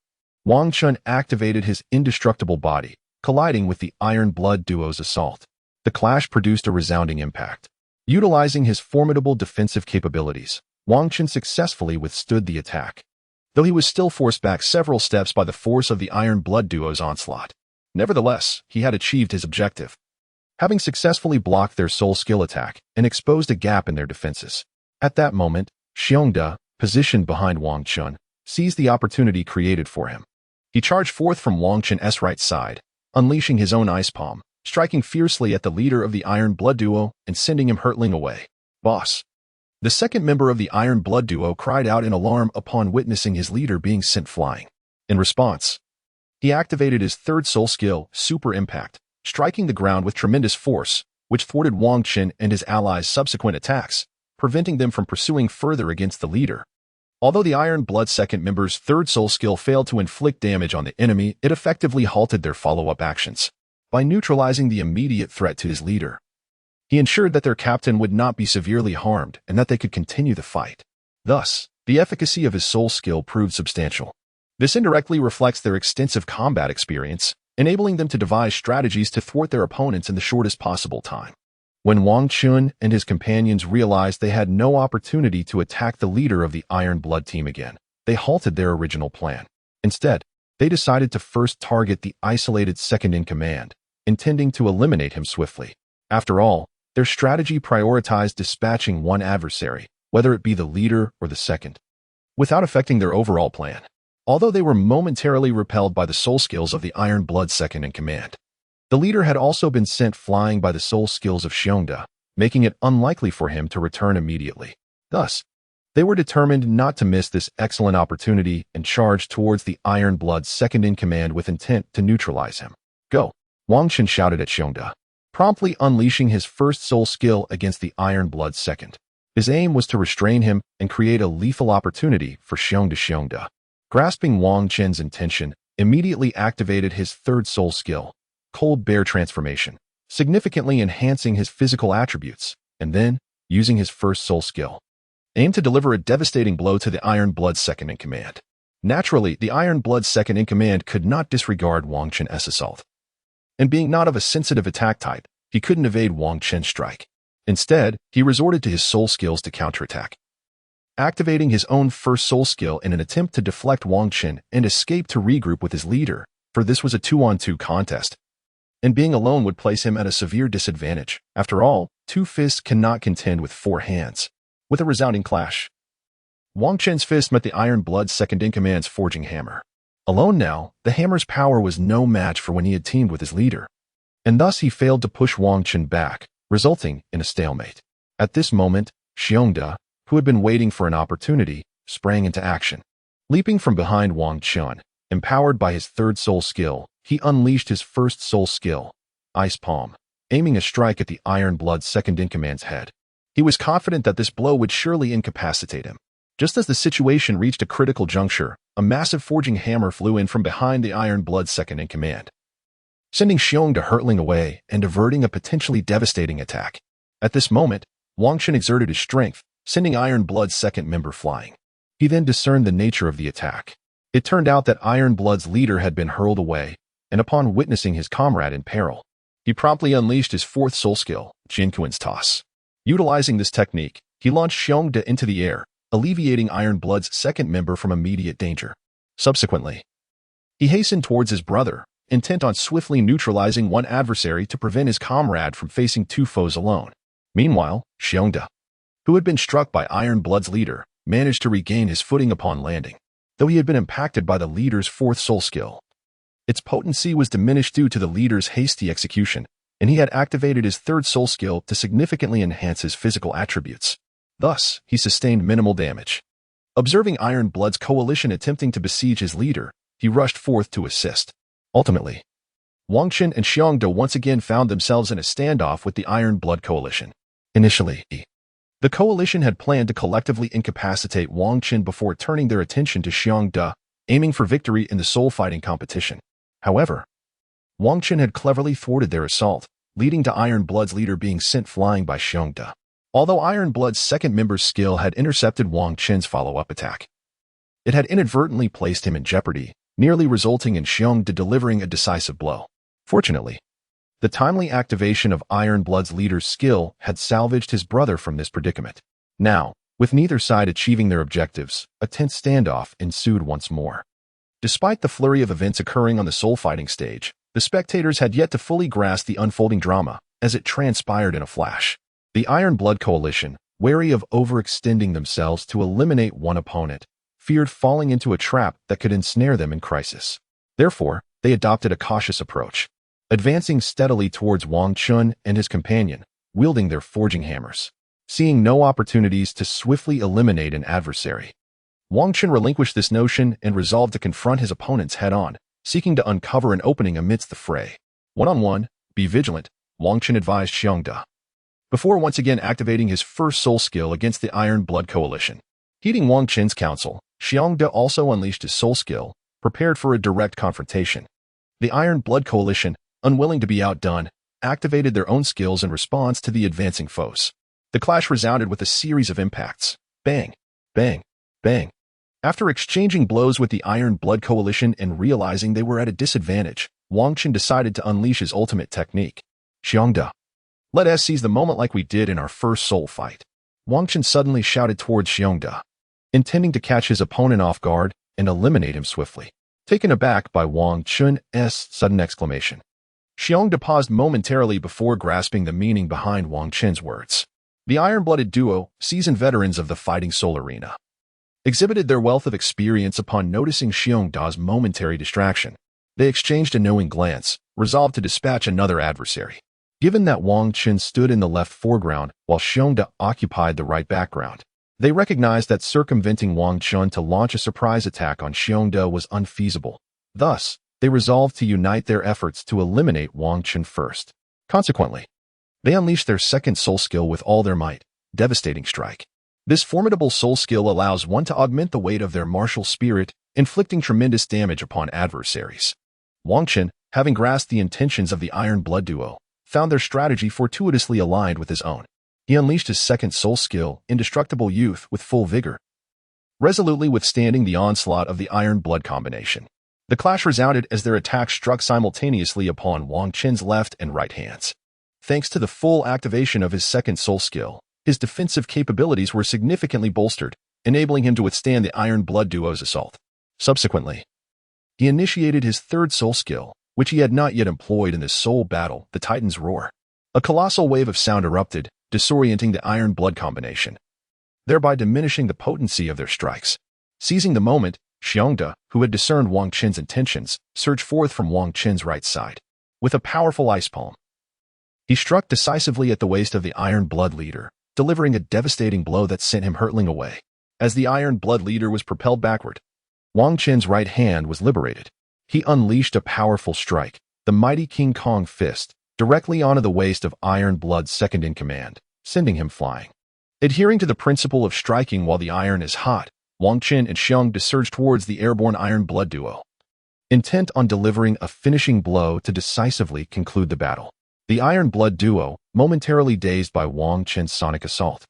S1: Wang Qin activated his indestructible body, colliding with the Iron Blood Duo's assault. The clash produced a resounding impact. Utilizing his formidable defensive capabilities, Wang Qin successfully withstood the attack, though he was still forced back several steps by the force of the Iron Blood Duo's onslaught. Nevertheless, he had achieved his objective, having successfully blocked their soul skill attack and exposed a gap in their defenses. At that moment, Xiongda, positioned behind Wang Qin, seized the opportunity created for him. He charged forth from Wang Qin's right side, unleashing his own ice palm, striking fiercely at the leader of the Iron Blood Duo and sending him hurtling away. "Boss!" The second member of the Iron Blood Duo cried out in alarm upon witnessing his leader being sent flying. In response, he activated his third soul skill, Super Impact, striking the ground with tremendous force, which thwarted Wang Qin and his allies' subsequent attacks, preventing them from pursuing further against the leader. Although the Iron Blood second member's third soul skill failed to inflict damage on the enemy, it effectively halted their follow-up actions. By neutralizing the immediate threat to his leader, he ensured that their captain would not be severely harmed and that they could continue the fight. Thus, the efficacy of his soul skill proved substantial. This indirectly reflects their extensive combat experience, enabling them to devise strategies to thwart their opponents in the shortest possible time. When Wang Qin and his companions realized they had no opportunity to attack the leader of the Iron Blood team again, they halted their original plan. Instead, they decided to first target the isolated second-in-command, intending to eliminate him swiftly. After all, their strategy prioritized dispatching one adversary, whether it be the leader or the second, without affecting their overall plan. Although they were momentarily repelled by the soul skills of the Iron Blood second-in-command, the leader had also been sent flying by the soul skills of Xiongda, making it unlikely for him to return immediately. Thus, they were determined not to miss this excellent opportunity and charged towards the Iron Blood's second-in-command with intent to neutralize him. "Go!" Wang Qin shouted at Xiongda, promptly unleashing his first soul skill against the Iron Blood's second. His aim was to restrain him and create a lethal opportunity for Xiongda. Grasping Wang Qin's intention, immediately activated his third soul skill, Cold Bear Transformation, significantly enhancing his physical attributes, and then, using his first soul skill, aimed to deliver a devastating blow to the Iron Blood second-in-command. Naturally, the Iron Blood second-in-command could not disregard Wang Qin's assault, and being not of a sensitive attack type, he couldn't evade Wang Qin's strike. Instead, he resorted to his soul skills to counterattack, activating his own first soul skill in an attempt to deflect Wang Qin and escape to regroup with his leader, for this was a 2-on-2 contest, and being alone would place him at a severe disadvantage. After all, 2 fists cannot contend with 4 hands. With a resounding clash, Wang Qin's fist met the Iron Blood second-in-command's forging hammer. Alone now, the hammer's power was no match for when he had teamed with his leader, and thus he failed to push Wang Qin back, resulting in a stalemate. At this moment, Xiongda, who had been waiting for an opportunity, sprang into action. Leaping from behind Wang Qin, empowered by his third soul skill, he unleashed his first soul skill, Ice Palm, aiming a strike at the Iron Blood second-in-command's head. He was confident that this blow would surely incapacitate him. Just as the situation reached a critical juncture, a massive forging hammer flew in from behind the Iron Blood second-in-command, sending Xiongda hurtling away and averting a potentially devastating attack. At this moment, Wang Qin exerted his strength, sending Iron Blood's second member flying. He then discerned the nature of the attack. It turned out that Iron Blood's leader had been hurled away, and upon witnessing his comrade in peril, he promptly unleashed his fourth soul skill, Jinquan's Toss. Utilizing this technique, he launched Xiongda into the air, alleviating Iron Blood's second member from immediate danger. Subsequently, he hastened towards his brother, intent on swiftly neutralizing one adversary to prevent his comrade from facing two foes alone. Meanwhile, Xiongda, who had been struck by Iron Blood's leader, managed to regain his footing upon landing, though he had been impacted by the leader's fourth soul skill. Its potency was diminished due to the leader's hasty execution, and he had activated his third soul skill to significantly enhance his physical attributes. Thus, he sustained minimal damage. Observing Iron Blood's coalition attempting to besiege his leader, he rushed forth to assist. Ultimately, Wang Qin and Xiongda once again found themselves in a standoff with the Iron Blood coalition. Initially, the coalition had planned to collectively incapacitate Wang Qin before turning their attention to Xiongda, aiming for victory in the soul fighting competition. However, Wang Qin had cleverly thwarted their assault, leading to Iron Blood's leader being sent flying by Xiongda. Although Iron Blood's second member's skill had intercepted Wang Qin's follow-up attack, it had inadvertently placed him in jeopardy, nearly resulting in Xiongda delivering a decisive blow. Fortunately, the timely activation of Iron Blood's leader's skill had salvaged his brother from this predicament. Now, with neither side achieving their objectives, a tense standoff ensued once more. Despite the flurry of events occurring on the soul fighting stage, the spectators had yet to fully grasp the unfolding drama, as it transpired in a flash. The Iron Blood coalition, wary of overextending themselves to eliminate one opponent, feared falling into a trap that could ensnare them in crisis. Therefore, they adopted a cautious approach, advancing steadily towards Wang Qin and his companion, wielding their forging hammers. Seeing no opportunities to swiftly eliminate an adversary, Wang Qin relinquished this notion and resolved to confront his opponents head-on, seeking to uncover an opening amidst the fray. One-on-one, be vigilant, Wang Qin advised Xiongda, before once again activating his first soul skill against the Iron Blood coalition. Heeding Wang Qin's counsel, Xiongda also unleashed his soul skill, prepared for a direct confrontation. The Iron Blood coalition, unwilling to be outdone, activated their own skills in response to the advancing foes. The clash resounded with a series of impacts. Bang, bang, bang. After exchanging blows with the Iron Blood coalition and realizing they were at a disadvantage, Wang Qin decided to unleash his ultimate technique. Xiongda, let us seize the moment like we did in our first soul fight. Wang Qin suddenly shouted towards Xiongda, intending to catch his opponent off guard and eliminate him swiftly. Taken aback by Wang Qin's sudden exclamation, Xiongda paused momentarily before grasping the meaning behind Wang Qin's words. The iron-blooded duo, seasoned veterans of the fighting soul arena, exhibited their wealth of experience upon noticing Xiongda's momentary distraction. They exchanged a knowing glance, resolved to dispatch another adversary. Given that Wang Qin stood in the left foreground while Xiongda occupied the right background, they recognized that circumventing Wang Qin to launch a surprise attack on Xiongda was unfeasible. Thus, they resolved to unite their efforts to eliminate Wang Qin first. Consequently, they unleashed their second soul skill with all their might, Devastating Strike. This formidable soul skill allows one to augment the weight of their martial spirit, inflicting tremendous damage upon adversaries. Wang Qin, having grasped the intentions of the Iron Blood duo, found their strategy fortuitously aligned with his own. He unleashed his second soul skill, Indestructible Youth, with full vigor, resolutely withstanding the onslaught of the Iron Blood combination. The clash resounded as their attacks struck simultaneously upon Wang Qin's left and right hands. Thanks to the full activation of his second soul skill, his defensive capabilities were significantly bolstered, enabling him to withstand the Iron Blood duo's assault. Subsequently, he initiated his third soul skill, which he had not yet employed in this soul battle, the Titan's Roar. A colossal wave of sound erupted, disorienting the Iron Blood combination, thereby diminishing the potency of their strikes. Seizing the moment, Xiongda, who had discerned Wang Qin's intentions, surged forth from Wang Qin's right side. With a powerful ice palm, he struck decisively at the waist of the Iron Blood leader, delivering a devastating blow that sent him hurtling away. As the Iron Blood leader was propelled backward, Wang Qin's right hand was liberated. He unleashed a powerful strike, the mighty King Kong fist, directly onto the waist of Iron Blood's second-in-command, sending him flying. Adhering to the principle of striking while the iron is hot, Wang Qin and Xiongda surged towards the airborne Iron Blood duo. intent on delivering a finishing blow to decisively conclude the battle. The Iron Blood duo, momentarily dazed by Wang Qin's sonic assault,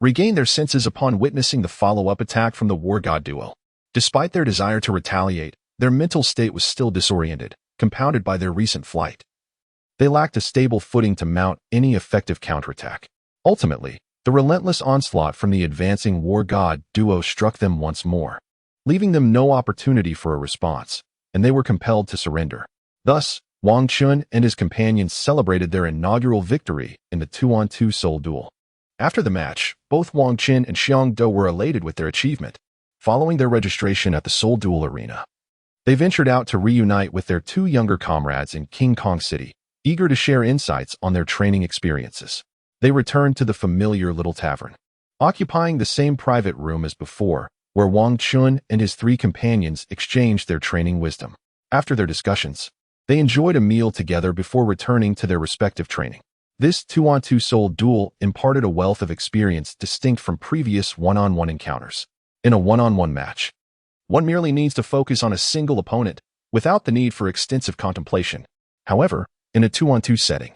S1: regained their senses upon witnessing the follow-up attack from the War God duo. Despite their desire to retaliate, their mental state was still disoriented, compounded by their recent flight. They lacked a stable footing to mount any effective counterattack. Ultimately, the relentless onslaught from the advancing War God duo struck them once more, leaving them no opportunity for a response, and they were compelled to surrender. Thus, Wang Qin and his companions celebrated their inaugural victory in the 2-on-2 soul duel. After the match, both Wang Qin and Xiang Do were elated with their achievement. Following their registration at the Soul Duel Arena, they ventured out to reunite with their two younger comrades in King Kong City, eager to share insights on their training experiences. They returned to the familiar little tavern, occupying the same private room as before, where Wang Qin and his three companions exchanged their training wisdom. After their discussions, they enjoyed a meal together before returning to their respective training. This 2-on-2 soul duel imparted a wealth of experience distinct from previous one-on-one encounters. In a one-on-one match, one merely needs to focus on a single opponent without the need for extensive contemplation. However, in a 2-on-2 setting,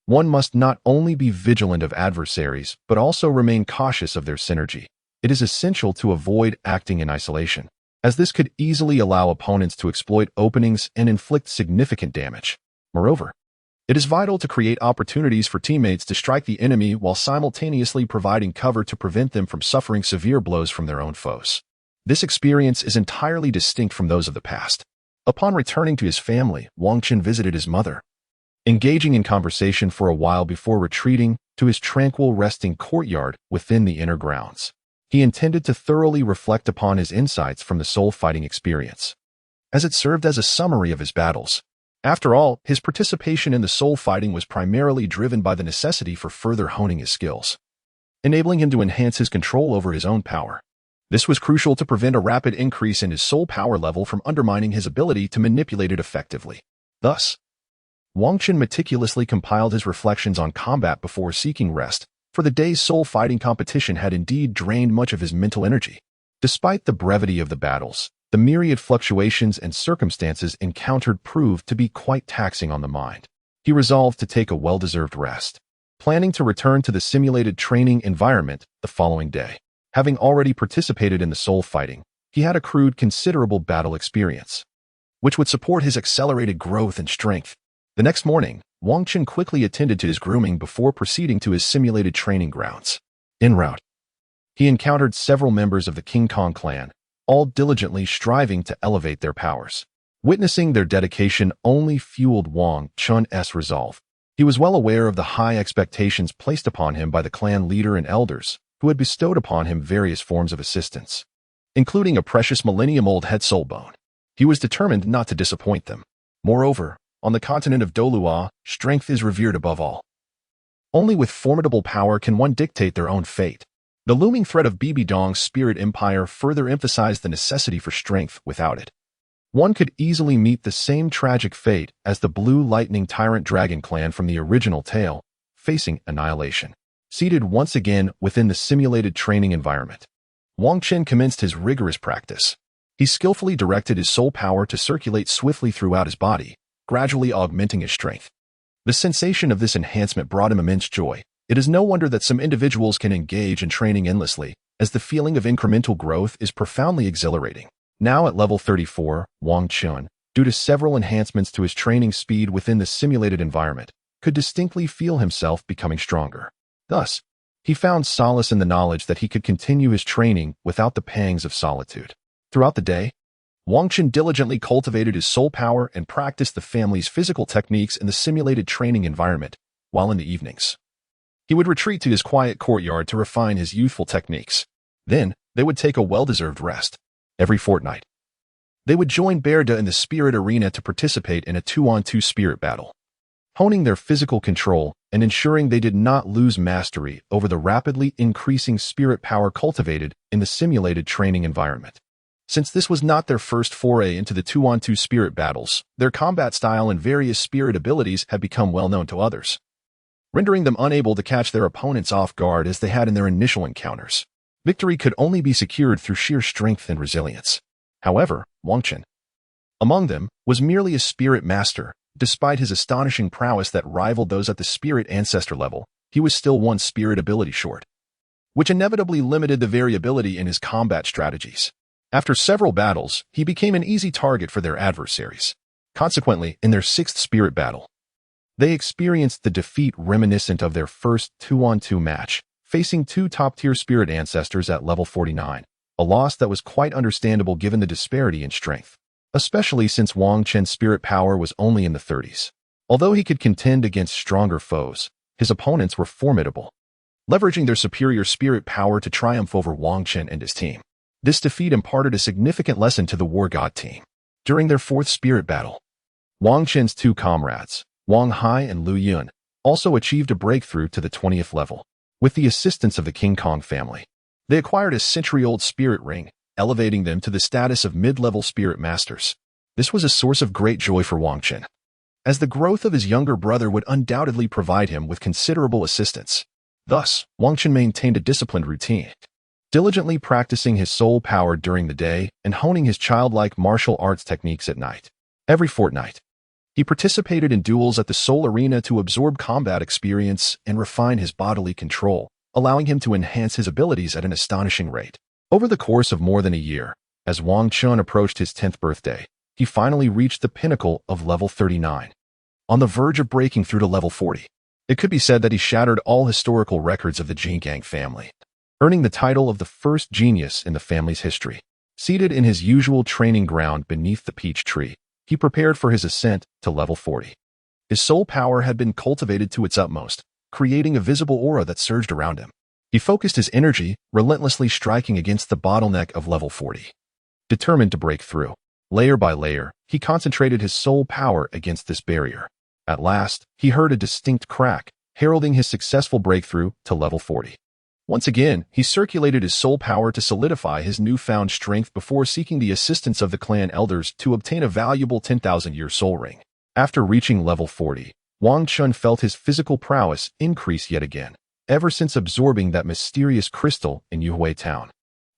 S1: one must not only be vigilant of adversaries but also remain cautious of their synergy. It is essential to avoid acting in isolation, as this could easily allow opponents to exploit openings and inflict significant damage. Moreover, it is vital to create opportunities for teammates to strike the enemy while simultaneously providing cover to prevent them from suffering severe blows from their own foes. This experience is entirely distinct from those of the past. Upon returning to his family, Wang Qin visited his mother, engaging in conversation for a while before retreating to his tranquil resting courtyard within the inner grounds. He intended to thoroughly reflect upon his insights from the soul fighting experience, as it served as a summary of his battles. After all, his participation in the soul fighting was primarily driven by the necessity for further honing his skills, enabling him to enhance his control over his own power. This was crucial to prevent a rapid increase in his soul power level from undermining his ability to manipulate it effectively. Thus, Wang Qin meticulously compiled his reflections on combat before seeking rest, for the day's soul fighting competition had indeed drained much of his mental energy. Despite the brevity of the battles, the myriad fluctuations and circumstances encountered proved to be quite taxing on the mind. He resolved to take a well-deserved rest, planning to return to the simulated training environment the following day. Having already participated in the soul fighting, he had accrued considerable battle experience, which would support his accelerated growth and strength. The next morning, Wang Qin quickly attended to his grooming before proceeding to his simulated training grounds. En route, he encountered several members of the King Kong clan, all diligently striving to elevate their powers. Witnessing their dedication only fueled Wang Qin's resolve. He was well aware of the high expectations placed upon him by the clan leader and elders, who had bestowed upon him various forms of assistance, including a precious millennium-old head soul bone. He was determined not to disappoint them. Moreover, on the continent of Douluo, strength is revered above all. Only with formidable power can one dictate their own fate. The looming threat of Bibi Dong's spirit empire further emphasized the necessity for strength. Without it, one could easily meet the same tragic fate as the Blue Lightning Tyrant Dragon clan from the original tale, facing annihilation. Seated once again within the simulated training environment, Wang Qin commenced his rigorous practice. He skillfully directed his soul power to circulate swiftly throughout his body, gradually augmenting his strength. The sensation of this enhancement brought him immense joy. It is no wonder that some individuals can engage in training endlessly, as the feeling of incremental growth is profoundly exhilarating. Now at level 34, Wang Qin, due to several enhancements to his training speed within the simulated environment, could distinctly feel himself becoming stronger. Thus, he found solace in the knowledge that he could continue his training without the pangs of solitude. Throughout the day, Wang Qin diligently cultivated his soul power and practiced the family's physical techniques in the simulated training environment, while in the evenings, he would retreat to his quiet courtyard to refine his youthful techniques. Then, they would take a well-deserved rest. Every fortnight, they would join Berda in the spirit arena to participate in a 2-on-2 spirit battle, honing their physical control and ensuring they did not lose mastery over the rapidly increasing spirit power cultivated in the simulated training environment. Since this was not their first foray into the 2-on-2 spirit battles, their combat style and various spirit abilities had become well known to others, rendering them unable to catch their opponents off guard as they had in their initial encounters. Victory could only be secured through sheer strength and resilience. However, Wang Qin, Among them was merely a spirit master. Despite his astonishing prowess that rivaled those at the spirit ancestor level, he was still one spirit ability short, which inevitably limited the variability in his combat strategies. After several battles, he became an easy target for their adversaries. Consequently, in their sixth spirit battle, they experienced the defeat reminiscent of their first 2-on-2 match, facing two top-tier spirit ancestors at level 49, a loss that was quite understandable given the disparity in strength, especially since Wang Chen's spirit power was only in the 30s. Although he could contend against stronger foes, his opponents were formidable, leveraging their superior spirit power to triumph over Wang Chen and his team. This defeat imparted a significant lesson to the War God team. During their fourth spirit battle, Wang Chen's two comrades, Wang Hai and Lu Yun, also achieved a breakthrough to the 20th level. With the assistance of the King Kong family, they acquired a century-old spirit ring, elevating them to the status of mid-level spirit masters. This was a source of great joy for Wang Chen, as the growth of his younger brother would undoubtedly provide him with considerable assistance. Thus, Wang Chen maintained a disciplined routine, diligently practicing his soul power during the day and honing his childlike martial arts techniques at night. Every fortnight, he participated in duels at the Soul Arena to absorb combat experience and refine his bodily control, allowing him to enhance his abilities at an astonishing rate. Over the course of more than a year, as Wang Chen approached his 10th birthday, he finally reached the pinnacle of level 39. On the verge of breaking through to level 40, it could be said that he shattered all historical records of the Jingang family, earning the title of the first genius in the family's history. Seated in his usual training ground beneath the peach tree, he prepared for his ascent to level 40. His soul power had been cultivated to its utmost, creating a visible aura that surged around him. He focused his energy, relentlessly striking against the bottleneck of level 40. Determined to break through, layer by layer, he concentrated his soul power against this barrier. At last, he heard a distinct crack, heralding his successful breakthrough to level 40. Once again, he circulated his soul power to solidify his newfound strength before seeking the assistance of the clan elders to obtain a valuable 10,000-year soul ring. After reaching level 40, Wang Chen felt his physical prowess increase yet again, ever since absorbing that mysterious crystal in Yuhui town.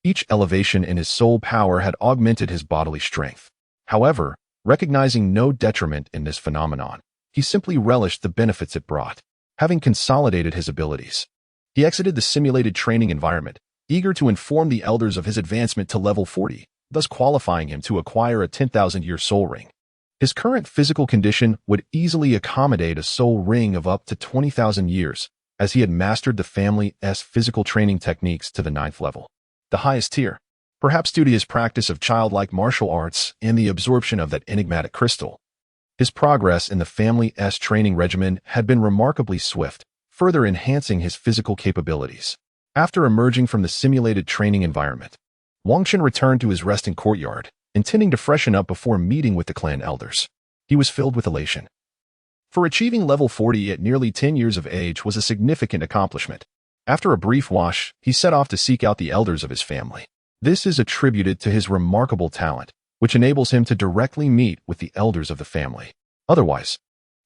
S1: Each elevation in his soul power had augmented his bodily strength. However, recognizing no detriment in this phenomenon, he simply relished the benefits it brought. Having consolidated his abilities, he exited the simulated training environment, eager to inform the elders of his advancement to level 40, thus qualifying him to acquire a 10,000-year soul ring. His current physical condition would easily accommodate a soul ring of up to 20,000 years, as he had mastered the family's physical training techniques to the 9th level, the highest tier, perhaps due to his practice of childlike martial arts and the absorption of that enigmatic crystal. His progress in the family's training regimen had been remarkably swift, further enhancing his physical capabilities. After emerging from the simulated training environment, Wang Chen returned to his resting courtyard, intending to freshen up before meeting with the clan elders. He was filled with elation, for achieving level 40 at nearly 10 years of age was a significant accomplishment. After a brief wash, he set off to seek out the elders of his family. This is attributed to his remarkable talent, which enables him to directly meet with the elders of the family. Otherwise,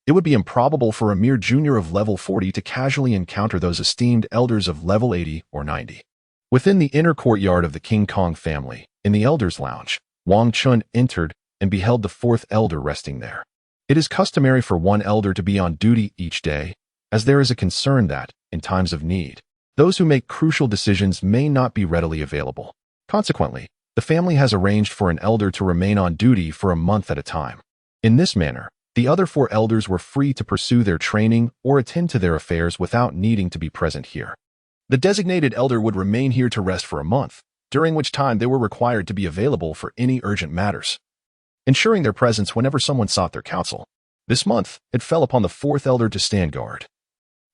S1: it would be improbable for a mere junior of level 40 to casually encounter those esteemed elders of level 80 or 90. Within the inner courtyard of the King Kong family, in the elders' lounge, Wang Chen entered and beheld the 4th elder resting there. It is customary for one elder to be on duty each day, as there is a concern that, in times of need, those who make crucial decisions may not be readily available. Consequently, the family has arranged for an elder to remain on duty for a month at a time. In this manner, the other 4 elders were free to pursue their training or attend to their affairs without needing to be present here. The designated elder would remain here to rest for a month, during which time they were required to be available for any urgent matters, ensuring their presence whenever someone sought their counsel. This month, it fell upon the 4th elder to stand guard.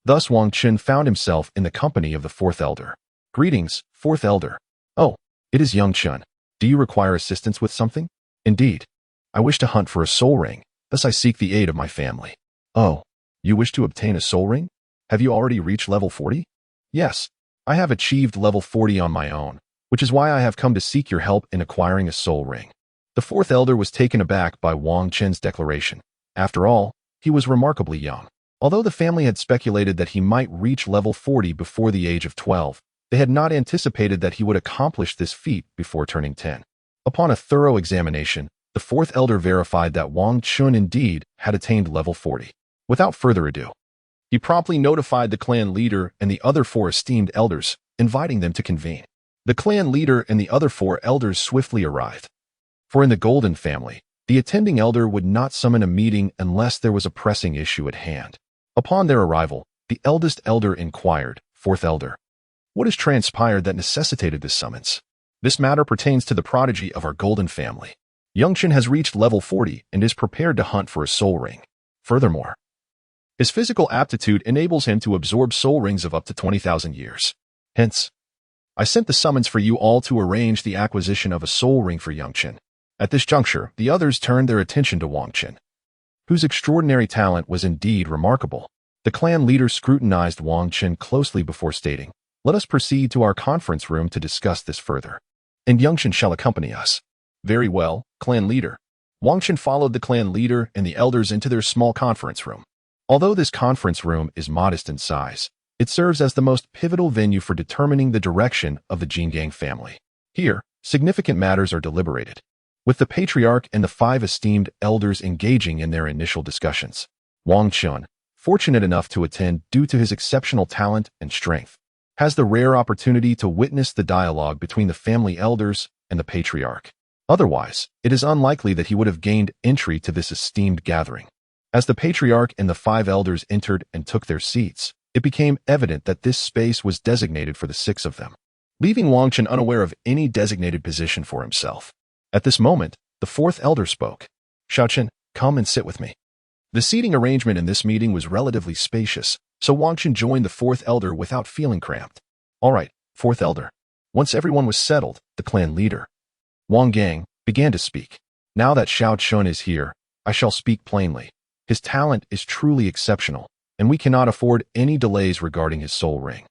S1: Thus Wang Chen found himself in the company of the 4th elder. "Greetings, 4th elder." "Oh, it is young Chen. Do you require assistance with something?" "Indeed. I wish to hunt for a soul ring, thus I seek the aid of my family." "Oh, you wish to obtain a soul ring? Have you already reached level 40? "Yes, I have achieved level 40 on my own, which is why I have come to seek your help in acquiring a soul ring." The 4th elder was taken aback by Wang Chen's declaration. After all, he was remarkably young. Although the family had speculated that he might reach level 40 before the age of 12, they had not anticipated that he would accomplish this feat before turning 10. Upon a thorough examination, the fourth elder verified that Wang Chun indeed had attained level 40. Without further ado, he promptly notified the clan leader and the other 4 esteemed elders, inviting them to convene. The clan leader and the other 4 elders swiftly arrived. For in the Golden family, the attending elder would not summon a meeting unless there was a pressing issue at hand. Upon their arrival, the eldest elder inquired, "Fourth elder, what has transpired that necessitated this summons?" "This matter pertains to the prodigy of our Golden family. Yangchen has reached level 40 and is prepared to hunt for a soul ring. Furthermore, his physical aptitude enables him to absorb soul rings of up to 20,000 years. Hence, I sent the summons for you all to arrange the acquisition of a soul ring for Yangchen." At this juncture, the others turned their attention to Wang Chen, whose extraordinary talent was indeed remarkable. The clan leader scrutinized Wang Chen closely before stating, "Let us proceed to our conference room to discuss this further, and Yangchen shall accompany us." "Very well, clan leader." Wang Chen followed the clan leader and the elders into their small conference room. Although this conference room is modest in size, it serves as the most pivotal venue for determining the direction of the Jingang family. Here, significant matters are deliberated, with the patriarch and the 5 esteemed elders engaging in their initial discussions. Wang Chun, fortunate enough to attend due to his exceptional talent and strength, has the rare opportunity to witness the dialogue between the family elders and the patriarch. Otherwise, it is unlikely that he would have gained entry to this esteemed gathering. As the patriarch and the 5 elders entered and took their seats, it became evident that this space was designated for the 6 of them, leaving Wang Chun unaware of any designated position for himself. At this moment, the 4th elder spoke. "Shaochen, come and sit with me." The seating arrangement in this meeting was relatively spacious, so Wang Chun joined the 4th elder without feeling cramped. "All right, 4th elder." Once everyone was settled, the clan leader, Wang Gang, began to speak. "Now that Xiao Chun is here, I shall speak plainly. His talent is truly exceptional, and we cannot afford any delays regarding his soul ring.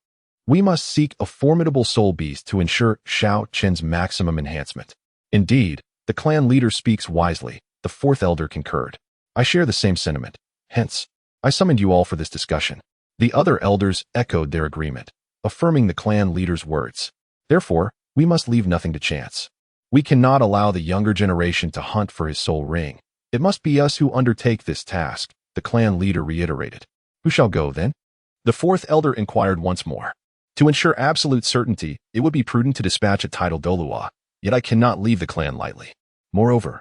S1: We must seek a formidable soul beast to ensure Xiao Chen's maximum enhancement." "Indeed, the clan leader speaks wisely," the 4th elder concurred. "I share the same sentiment. Hence, I summoned you all for this discussion." The other elders echoed their agreement, affirming the clan leader's words. "Therefore, we must leave nothing to chance. We cannot allow the younger generation to hunt for his soul ring. It must be us who undertake this task," the clan leader reiterated. "Who shall go, then?" The 4th elder inquired once more. "To ensure absolute certainty, it would be prudent to dispatch a titled Douluo, yet I cannot leave the clan lightly. Moreover,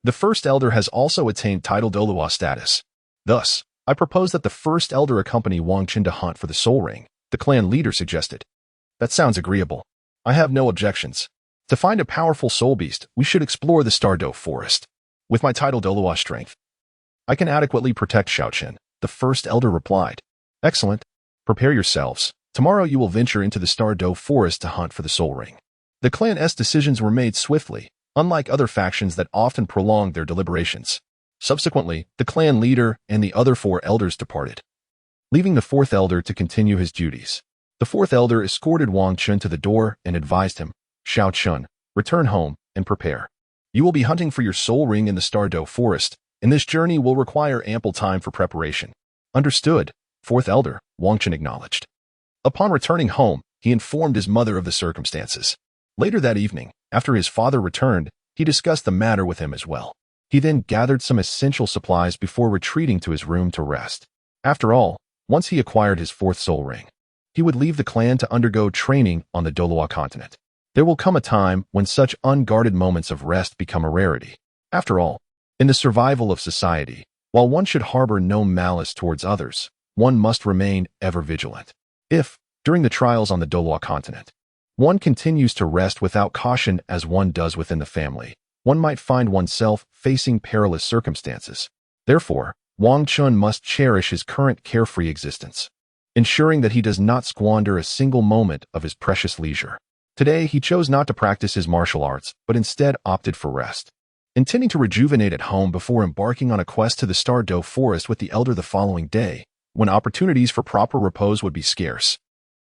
S1: the 1st elder has also attained title Douluo status. Thus, I propose that the 1st elder accompany Wang Chen to hunt for the soul ring," the clan leader suggested. "That sounds agreeable. I have no objections. To find a powerful soul beast, we should explore the Stardo forest. With my title Douluo strength, I can adequately protect Xiaochen," the 1st elder replied. "Excellent. Prepare yourselves. Tomorrow you will venture into the Stardo forest to hunt for the soul ring." The clan's decisions were made swiftly, unlike other factions that often prolonged their deliberations. Subsequently, the clan leader and the other 4 elders departed, leaving the 4th elder to continue his duties. The 4th elder escorted Wang Chun to the door and advised him, "Xiao Chun, return home and prepare. You will be hunting for your soul ring in the Stardo forest, and this journey will require ample time for preparation." "Understood," 4th elder, Wang Chun acknowledged. Upon returning home, he informed his mother of the circumstances. Later that evening, after his father returned, he discussed the matter with him as well. He then gathered some essential supplies before retreating to his room to rest. After all, once he acquired his 4th soul ring, he would leave the clan to undergo training on the Douluo Continent. There will come a time when such unguarded moments of rest become a rarity. After all, in the survival of society, while one should harbor no malice towards others, one must remain ever vigilant. If, during the trials on the Douluo Continent, one continues to rest without caution as one does within the family, one might find oneself facing perilous circumstances. Therefore, Wang Chun must cherish his current carefree existence, ensuring that he does not squander a single moment of his precious leisure. Today, he chose not to practice his martial arts, but instead opted for rest, intending to rejuvenate at home before embarking on a quest to the Stardo forest with the elder the following day, when opportunities for proper repose would be scarce.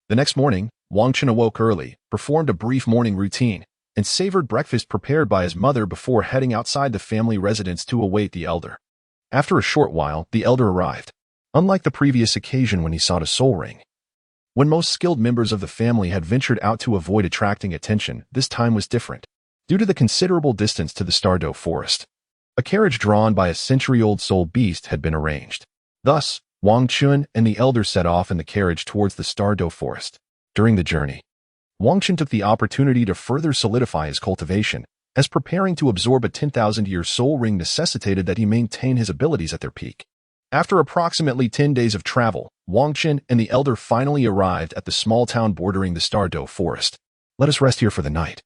S1: The next morning, Wang Chun awoke early, performed a brief morning routine, and savored breakfast prepared by his mother before heading outside the family residence to await the elder. After a short while, the elder arrived. Unlike the previous occasion when he sought a soul ring, when most skilled members of the family had ventured out to avoid attracting attention, this time was different. due to the considerable distance to the Douluo forest. A carriage drawn by a century-old soul beast had been arranged. Thus, Wang Chun and the elder set off in the carriage towards the Douluo forest. During the journey, Wang Chun took the opportunity to further solidify his cultivation, as preparing to absorb a 10,000-year soul ring necessitated that he maintain his abilities at their peak. After approximately 10 days of travel, Wang Chun and the elder finally arrived at the small town bordering the Douluo forest. Let us rest here for the night.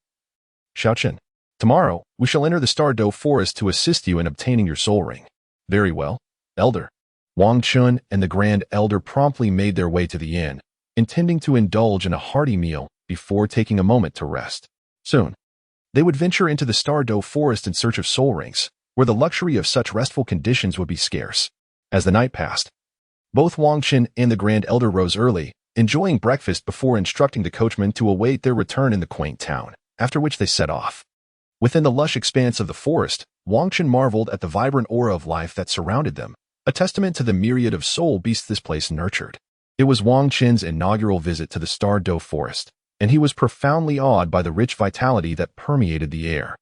S1: Xiaochen, tomorrow, we shall enter the Douluo forest to assist you in obtaining your soul ring. Very well, elder. Wang Chun and the Grand Elder promptly made their way to the inn, intending to indulge in a hearty meal before taking a moment to rest. Soon, they would venture into the Douluo forest in search of soul rings, where the luxury of such restful conditions would be scarce. As the night passed, both Wang Chun and the Grand Elder rose early, enjoying breakfast before instructing the coachman to await their return in the quaint town, after which they set off. Within the lush expanse of the forest, Wang Chun marveled at the vibrant aura of life that surrounded them, a testament to the myriad of soul beasts this place nurtured. It was Wang Chun's inaugural visit to the Douluo forest, and he was profoundly awed by the rich vitality that permeated the air.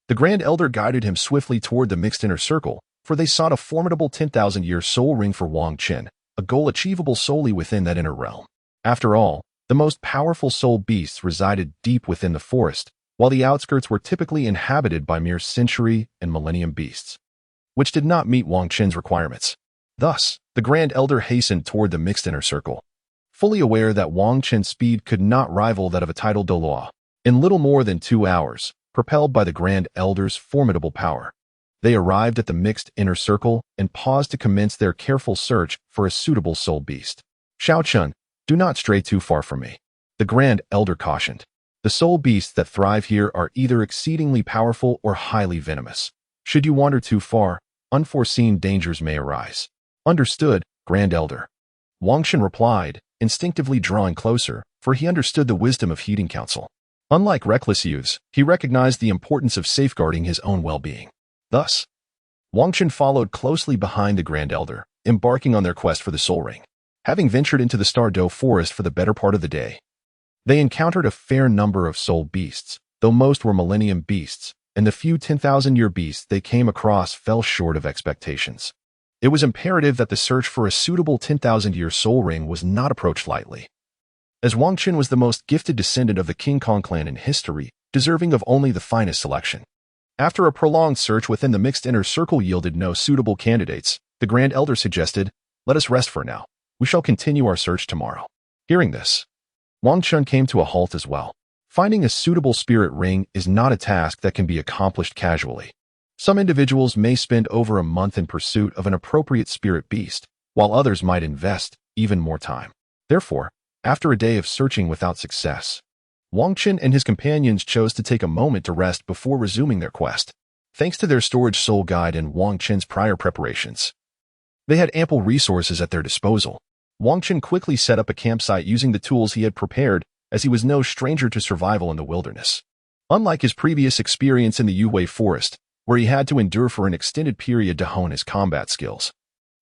S1: The Grand Elder guided him swiftly toward the mixed inner circle, for they sought a formidable 10,000-year soul ring for Wang Chun, a goal achievable solely within that inner realm. After all, the most powerful soul beasts resided deep within the forest, while the outskirts were typically inhabited by mere century and millennium beasts, which did not meet Wang Chun's requirements. Thus, the Grand Elder hastened toward the mixed inner circle, fully aware that Wang Chun's speed could not rival that of a tidal Douluo. In little more than 2 hours, propelled by the Grand Elder's formidable power, they arrived at the mixed inner circle and paused to commence their careful search for a suitable soul beast. Xiaochen, do not stray too far from me, the Grand Elder cautioned. The soul beasts that thrive here are either exceedingly powerful or highly venomous. Should you wander too far, unforeseen dangers may arise. Understood, Grand Elder. Wang Chun replied, instinctively drawing closer, for he understood the wisdom of heeding counsel. Unlike reckless youths, he recognized the importance of safeguarding his own well-being. Thus, Wang Chun followed closely behind the Grand Elder, embarking on their quest for the soul ring. Having ventured into the Douluo forest for the better part of the day, they encountered a fair number of soul beasts, though most were millennium beasts, and the few 10,000-year beasts they came across fell short of expectations. It was imperative that the search for a suitable 10,000-year soul ring was not approached lightly, as Wang Chun was the most gifted descendant of the King Kong clan in history, deserving of only the finest selection. After a prolonged search within the mixed inner circle yielded no suitable candidates, the Grand Elder suggested, let us rest for now. We shall continue our search tomorrow. Hearing this, Wang Chun came to a halt as well. Finding a suitable spirit ring is not a task that can be accomplished casually. Some individuals may spend over a month in pursuit of an appropriate spirit beast, while others might invest even more time. Therefore, after a day of searching without success, Wang Chun and his companions chose to take a moment to rest before resuming their quest. Thanks to their storage soul guide and Wang Chun's prior preparations, they had ample resources at their disposal. Wang Chun quickly set up a campsite using the tools he had prepared, as he was no stranger to survival in the wilderness. Unlike his previous experience in the Yue forest, where he had to endure for an extended period to hone his combat skills,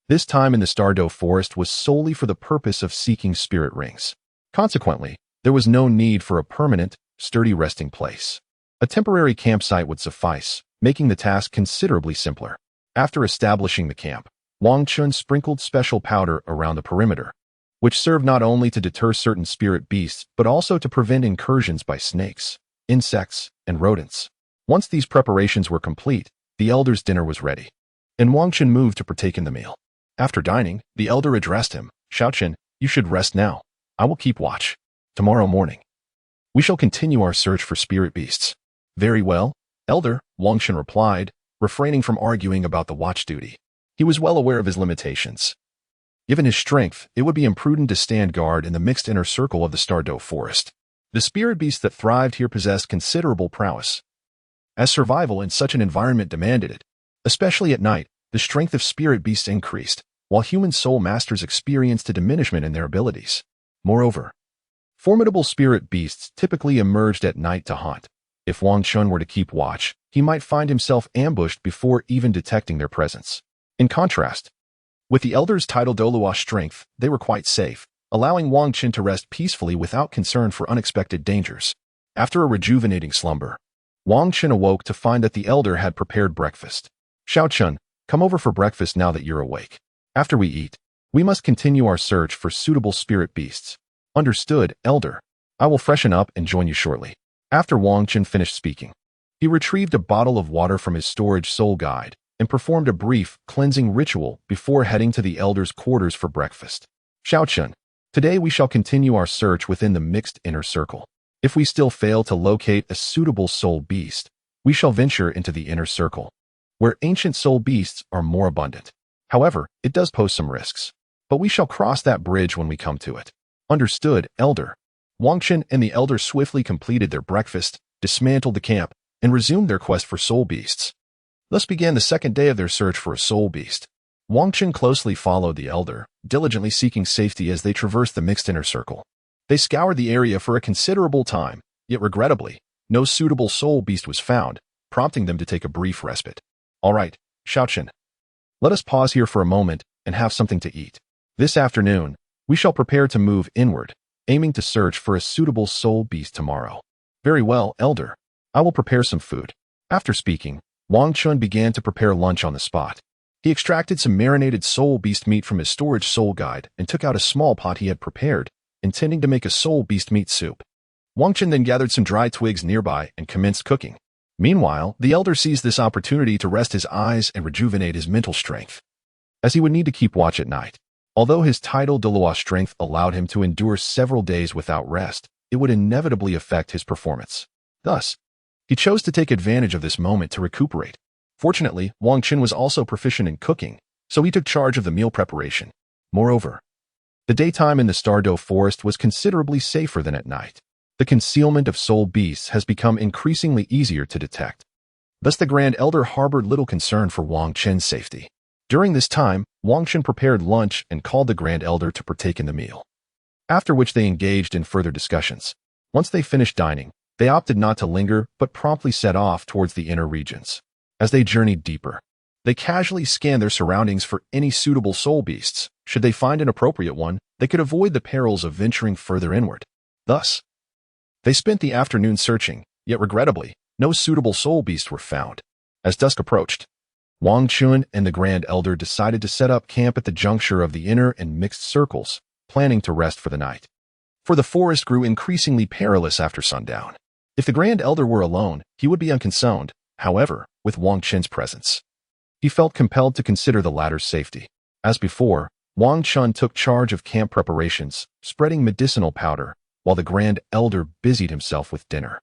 S1: this time in the Douluo forest was solely for the purpose of seeking spirit rings. Consequently, there was no need for a permanent, sturdy resting place. A temporary campsite would suffice, making the task considerably simpler. After establishing the camp, Wang Chun sprinkled special powder around the perimeter, which served not only to deter certain spirit beasts but also to prevent incursions by snakes, insects, and rodents. Once these preparations were complete, the elder's dinner was ready, and Wang Chun moved to partake in the meal. After dining, the elder addressed him, Xiaochen, you should rest now. I will keep watch. Tomorrow morning, we shall continue our search for spirit beasts. Very well, elder, Wang Chun replied, refraining from arguing about the watch duty. He was well aware of his limitations. Given his strength, it would be imprudent to stand guard in the mixed inner circle of the Douluo forest. The spirit beasts that thrived here possessed considerable prowess, as survival in such an environment demanded it. Especially at night, the strength of spirit beasts increased, while human soul masters experienced a diminishment in their abilities. Moreover, formidable spirit beasts typically emerged at night to haunt. If Wang Chun were to keep watch, he might find himself ambushed before even detecting their presence. In contrast, with the elder's tidal Douluo strength, they were quite safe, allowing Wang Chun to rest peacefully without concern for unexpected dangers. After a rejuvenating slumber, Wang Chen awoke to find that the elder had prepared breakfast. Xiao Chun, come over for breakfast now that you're awake. After we eat, we must continue our search for suitable spirit beasts. Understood, elder. I will freshen up and join you shortly. After Wang Chen finished speaking, he retrieved a bottle of water from his storage soul guide and performed a brief cleansing ritual before heading to the elder's quarters for breakfast. Xiao Chun, today we shall continue our search within the mixed inner circle. If we still fail to locate a suitable soul beast, we shall venture into the inner circle, where ancient soul beasts are more abundant. However, it does pose some risks, but we shall cross that bridge when we come to it. Understood, elder. Wang Chen and the elder swiftly completed their breakfast, dismantled the camp, and resumed their quest for soul beasts. Thus began the second day of their search for a soul beast. Wang Chen closely followed the elder, diligently seeking safety as they traversed the mixed inner circle. They scoured the area for a considerable time, yet regrettably, no suitable soul beast was found, prompting them to take a brief respite. All right, Xiao Chen. Let us pause here for a moment and have something to eat. This afternoon, we shall prepare to move inward, aiming to search for a suitable soul beast tomorrow. Very well, elder. I will prepare some food. After speaking, Wang Chen began to prepare lunch on the spot. He extracted some marinated soul beast meat from his storage soul guide and took out a small pot he had prepared, intending to make a soul beast meat soup. Wang Chen then gathered some dry twigs nearby and commenced cooking. Meanwhile, the elder seized this opportunity to rest his eyes and rejuvenate his mental strength, as he would need to keep watch at night. Although his title Douluo strength allowed him to endure several days without rest, it would inevitably affect his performance. Thus, he chose to take advantage of this moment to recuperate. Fortunately, Wang Chen was also proficient in cooking, so he took charge of the meal preparation. Moreover, the daytime in the Stardow Forest was considerably safer than at night. The concealment of soul beasts has become increasingly easier to detect. Thus the Grand Elder harbored little concern for Wang Chen's safety. During this time, Wang Chen prepared lunch and called the Grand Elder to partake in the meal, after which they engaged in further discussions. Once they finished dining, they opted not to linger but promptly set off towards the inner regions. As they journeyed deeper, they casually scanned their surroundings for any suitable soul beasts. Should they find an appropriate one, they could avoid the perils of venturing further inward. Thus, they spent the afternoon searching, yet regrettably, no suitable soul beasts were found. As dusk approached, Wang Chen and the Grand Elder decided to set up camp at the juncture of the inner and mixed circles, planning to rest for the night. For the forest grew increasingly perilous after sundown. If the Grand Elder were alone, he would be unconcerned. However, with Wang Chen's presence, he felt compelled to consider the latter's safety. As before, Wang Chen took charge of camp preparations, spreading medicinal powder, while the Grand Elder busied himself with dinner.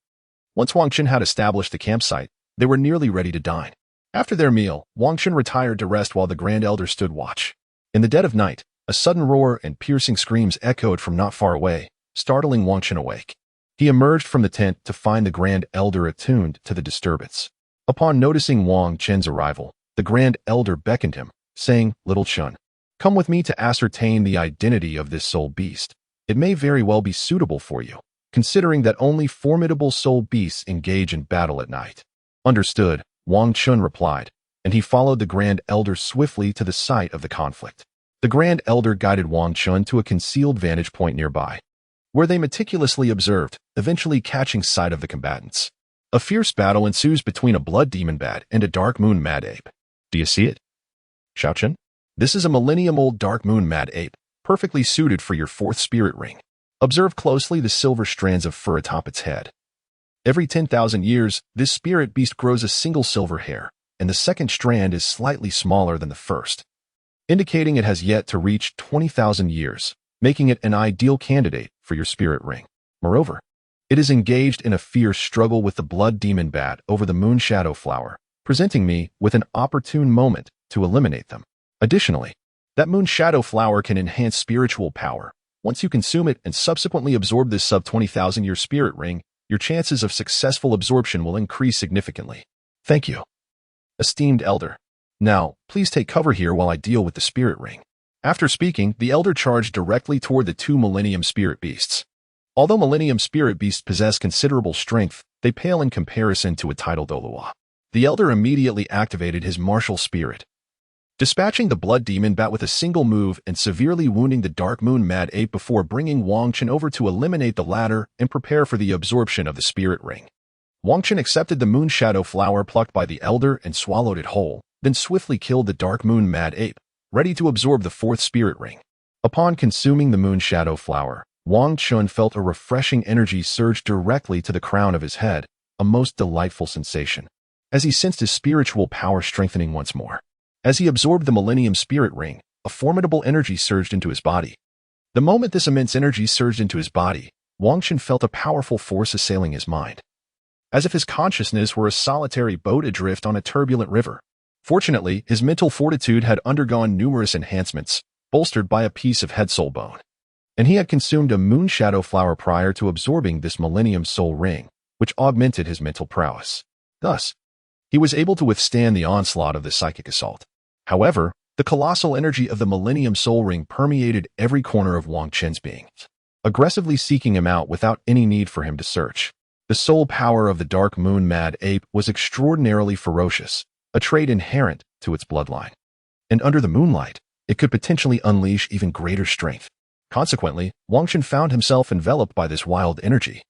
S1: Once Wang Chen had established the campsite, they were nearly ready to dine. After their meal, Wang Chen retired to rest while the Grand Elder stood watch. In the dead of night, a sudden roar and piercing screams echoed from not far away, startling Wang Chen awake. He emerged from the tent to find the Grand Elder attuned to the disturbance. Upon noticing Wang Chen's arrival, the Grand Elder beckoned him, saying, "Little Chen, come with me to ascertain the identity of this soul beast. It may very well be suitable for you, considering that only formidable soul beasts engage in battle at night." Understood, Wang Chen replied, and he followed the Grand Elder swiftly to the site of the conflict. The Grand Elder guided Wang Chen to a concealed vantage point nearby, where they meticulously observed, eventually catching sight of the combatants. A fierce battle ensues between a blood demon bat and a dark moon mad ape. Do you see it, Xiao Chen? This is a millennium-old dark moon mad ape, perfectly suited for your fourth spirit ring. Observe closely the silver strands of fur atop its head. Every 10,000 years, this spirit beast grows a single silver hair, and the second strand is slightly smaller than the first, indicating it has yet to reach 20,000 years, making it an ideal candidate for your spirit ring. Moreover, it is engaged in a fierce struggle with the blood demon bat over the moon shadow flower, presenting me with an opportune moment to eliminate them. Additionally, that moon shadow flower can enhance spiritual power. Once you consume it and subsequently absorb this sub-20,000-year spirit ring, your chances of successful absorption will increase significantly. Thank you, esteemed Elder. Now, please take cover here while I deal with the spirit ring. After speaking, the Elder charged directly toward the two Millennium Spirit Beasts. Although Millennium Spirit Beasts possess considerable strength, they pale in comparison to a title Douluo. The Elder immediately activated his martial spirit, dispatching the blood demon bat with a single move and severely wounding the dark moon mad ape before bringing Wang Chen over to eliminate the latter and prepare for the absorption of the spirit ring. Wang Chen accepted the moon shadow flower plucked by the elder and swallowed it whole, then swiftly killed the dark moon mad ape, ready to absorb the fourth spirit ring. Upon consuming the moon shadow flower, Wang Chen felt a refreshing energy surge directly to the crown of his head, a most delightful sensation, as he sensed his spiritual power strengthening once more. As he absorbed the Millennium Spirit Ring, a formidable energy surged into his body. The moment this immense energy surged into his body, Wang Chen felt a powerful force assailing his mind, as if his consciousness were a solitary boat adrift on a turbulent river. Fortunately, his mental fortitude had undergone numerous enhancements, bolstered by a piece of head soul bone, and he had consumed a moon shadow flower prior to absorbing this Millennium Soul Ring, which augmented his mental prowess. Thus, he was able to withstand the onslaught of the psychic assault. However, the colossal energy of the Millennium Soul Ring permeated every corner of Wang Chen's being, aggressively seeking him out without any need for him to search. The soul power of the dark moon mad ape was extraordinarily ferocious, a trait inherent to its bloodline. And under the moonlight, it could potentially unleash even greater strength. Consequently, Wang Chen found himself enveloped by this wild energy.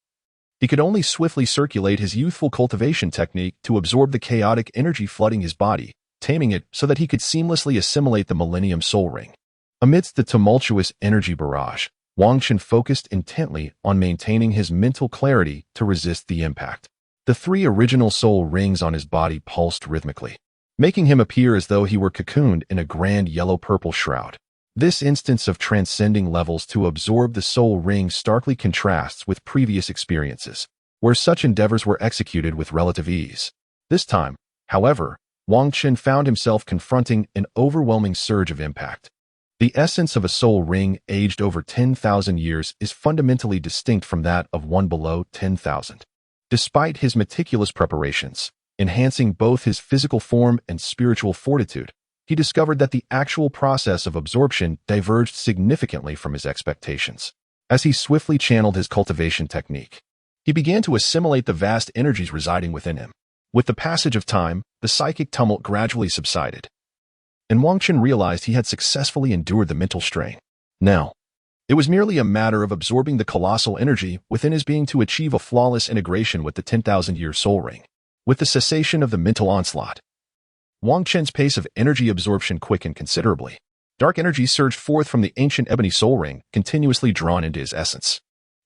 S1: He could only swiftly circulate his youthful cultivation technique to absorb the chaotic energy flooding his body, taming it so that he could seamlessly assimilate the Millennium Soul Ring. Amidst the tumultuous energy barrage, Wang Chen focused intently on maintaining his mental clarity to resist the impact. The 3 original soul rings on his body pulsed rhythmically, making him appear as though he were cocooned in a grand yellow-purple shroud. This instance of transcending levels to absorb the soul ring starkly contrasts with previous experiences, where such endeavors were executed with relative ease. This time, however, Wang Chen found himself confronting an overwhelming surge of impact. The essence of a soul ring aged over 10,000 years is fundamentally distinct from that of one below 10,000. Despite his meticulous preparations, enhancing both his physical form and spiritual fortitude, he discovered that the actual process of absorption diverged significantly from his expectations. As he swiftly channeled his cultivation technique, he began to assimilate the vast energies residing within him. With the passage of time, the psychic tumult gradually subsided, and Wang Chen realized he had successfully endured the mental strain. Now, it was merely a matter of absorbing the colossal energy within his being to achieve a flawless integration with the 10,000-year soul ring. With the cessation of the mental onslaught, Wang Chen's pace of energy absorption quickened considerably. Dark energy surged forth from the ancient ebony soul ring, continuously drawn into his essence.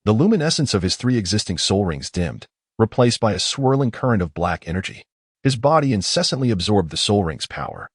S1: The luminescence of his 3 existing soul rings dimmed, replaced by a swirling current of black energy. His body incessantly absorbed the soul ring's power,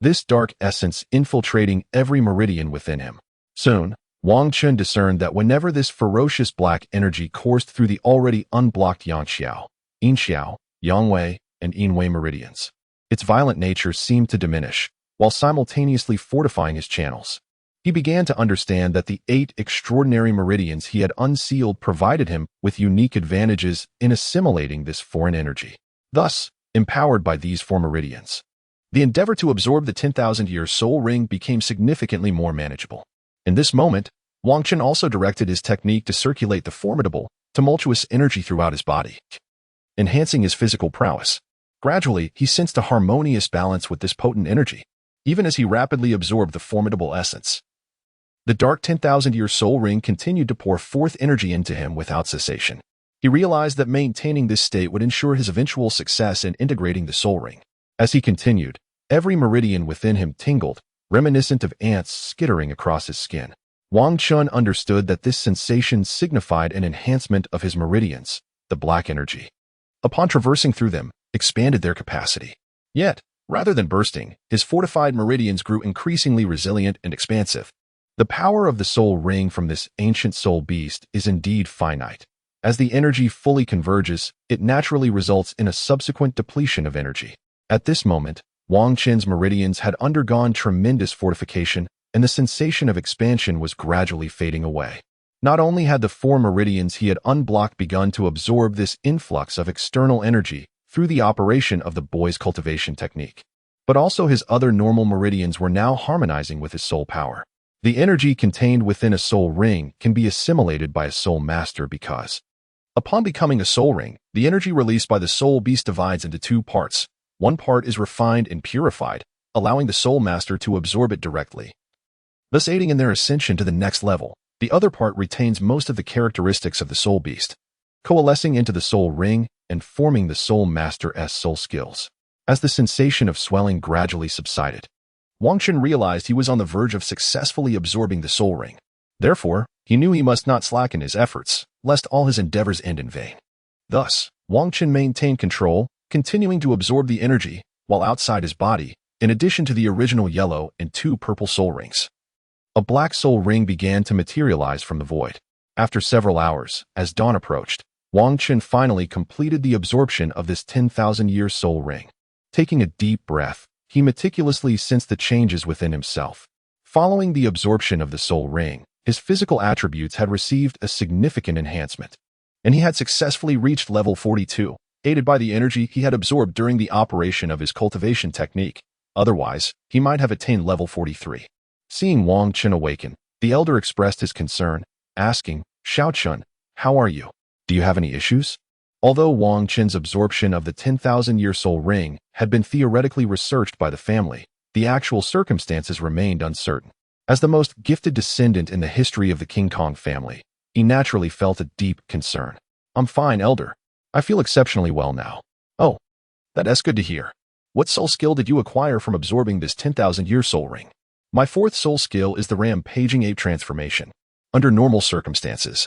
S1: this dark essence infiltrating every meridian within him. Soon, Wang Chen discerned that whenever this ferocious black energy coursed through the already unblocked Yangxiao, Yinxiao, Yangwei, and Yinwei meridians, its violent nature seemed to diminish, while simultaneously fortifying his channels. He began to understand that the 8 extraordinary meridians he had unsealed provided him with unique advantages in assimilating this foreign energy. Thus, empowered by these 4 meridians, the endeavor to absorb the 10,000-year soul ring became significantly more manageable. In this moment, Wang Chen also directed his technique to circulate the formidable, tumultuous energy throughout his body, enhancing his physical prowess. Gradually, he sensed a harmonious balance with this potent energy, even as he rapidly absorbed the formidable essence. The dark 10,000-year soul ring continued to pour forth energy into him without cessation. He realized that maintaining this state would ensure his eventual success in integrating the soul ring. As he continued, every meridian within him tingled, reminiscent of ants skittering across his skin. Wang Chen understood that this sensation signified an enhancement of his meridians, the black energy, upon traversing through them, expanded their capacity. Yet, rather than bursting, his fortified meridians grew increasingly resilient and expansive. The power of the soul ring from this ancient soul beast is indeed finite. As the energy fully converges, it naturally results in a subsequent depletion of energy. At this moment, Wang Chen's meridians had undergone tremendous fortification, and the sensation of expansion was gradually fading away. Not only had the 4 meridians he had unblocked begun to absorb this influx of external energy through the operation of the boy's cultivation technique, but also his other normal meridians were now harmonizing with his soul power. The energy contained within a soul ring can be assimilated by a soul master because, upon becoming a soul ring, the energy released by the soul beast divides into 2 parts. One part is refined and purified, allowing the soul master to absorb it directly, thus aiding in their ascension to the next level. The other part retains most of the characteristics of the soul beast. coalescing into the soul ring and forming the soul master's soul skills. As the sensation of swelling gradually subsided, Wang Qun realized he was on the verge of successfully absorbing the soul ring. Therefore, he knew he must not slacken his efforts, lest all his endeavors end in vain. Thus, Wang Qun maintained control, continuing to absorb the energy, while outside his body, in addition to the original yellow and 2 purple soul rings. A black soul ring began to materialize from the void. After several hours, as dawn approached, Wang Qun finally completed the absorption of this 10,000-year soul ring. Taking a deep breath, he meticulously sensed the changes within himself. Following the absorption of the soul ring, his physical attributes had received a significant enhancement, and he had successfully reached level 42, aided by the energy he had absorbed during the operation of his cultivation technique. Otherwise, he might have attained level 43. Seeing Wang Qun awaken, the elder expressed his concern, asking, "Xiao Chun, how are you? Do you have any issues?" Although Wang Qun's absorption of the 10,000-year soul ring had been theoretically researched by the family, the actual circumstances remained uncertain. As the most gifted descendant in the history of the King Kong family, he naturally felt a deep concern. "I'm fine, elder. I feel exceptionally well now." "Oh, that's good to hear. What soul skill did you acquire from absorbing this 10,000-year soul ring?" "My 4th soul skill is the rampaging ape transformation. Under normal circumstances,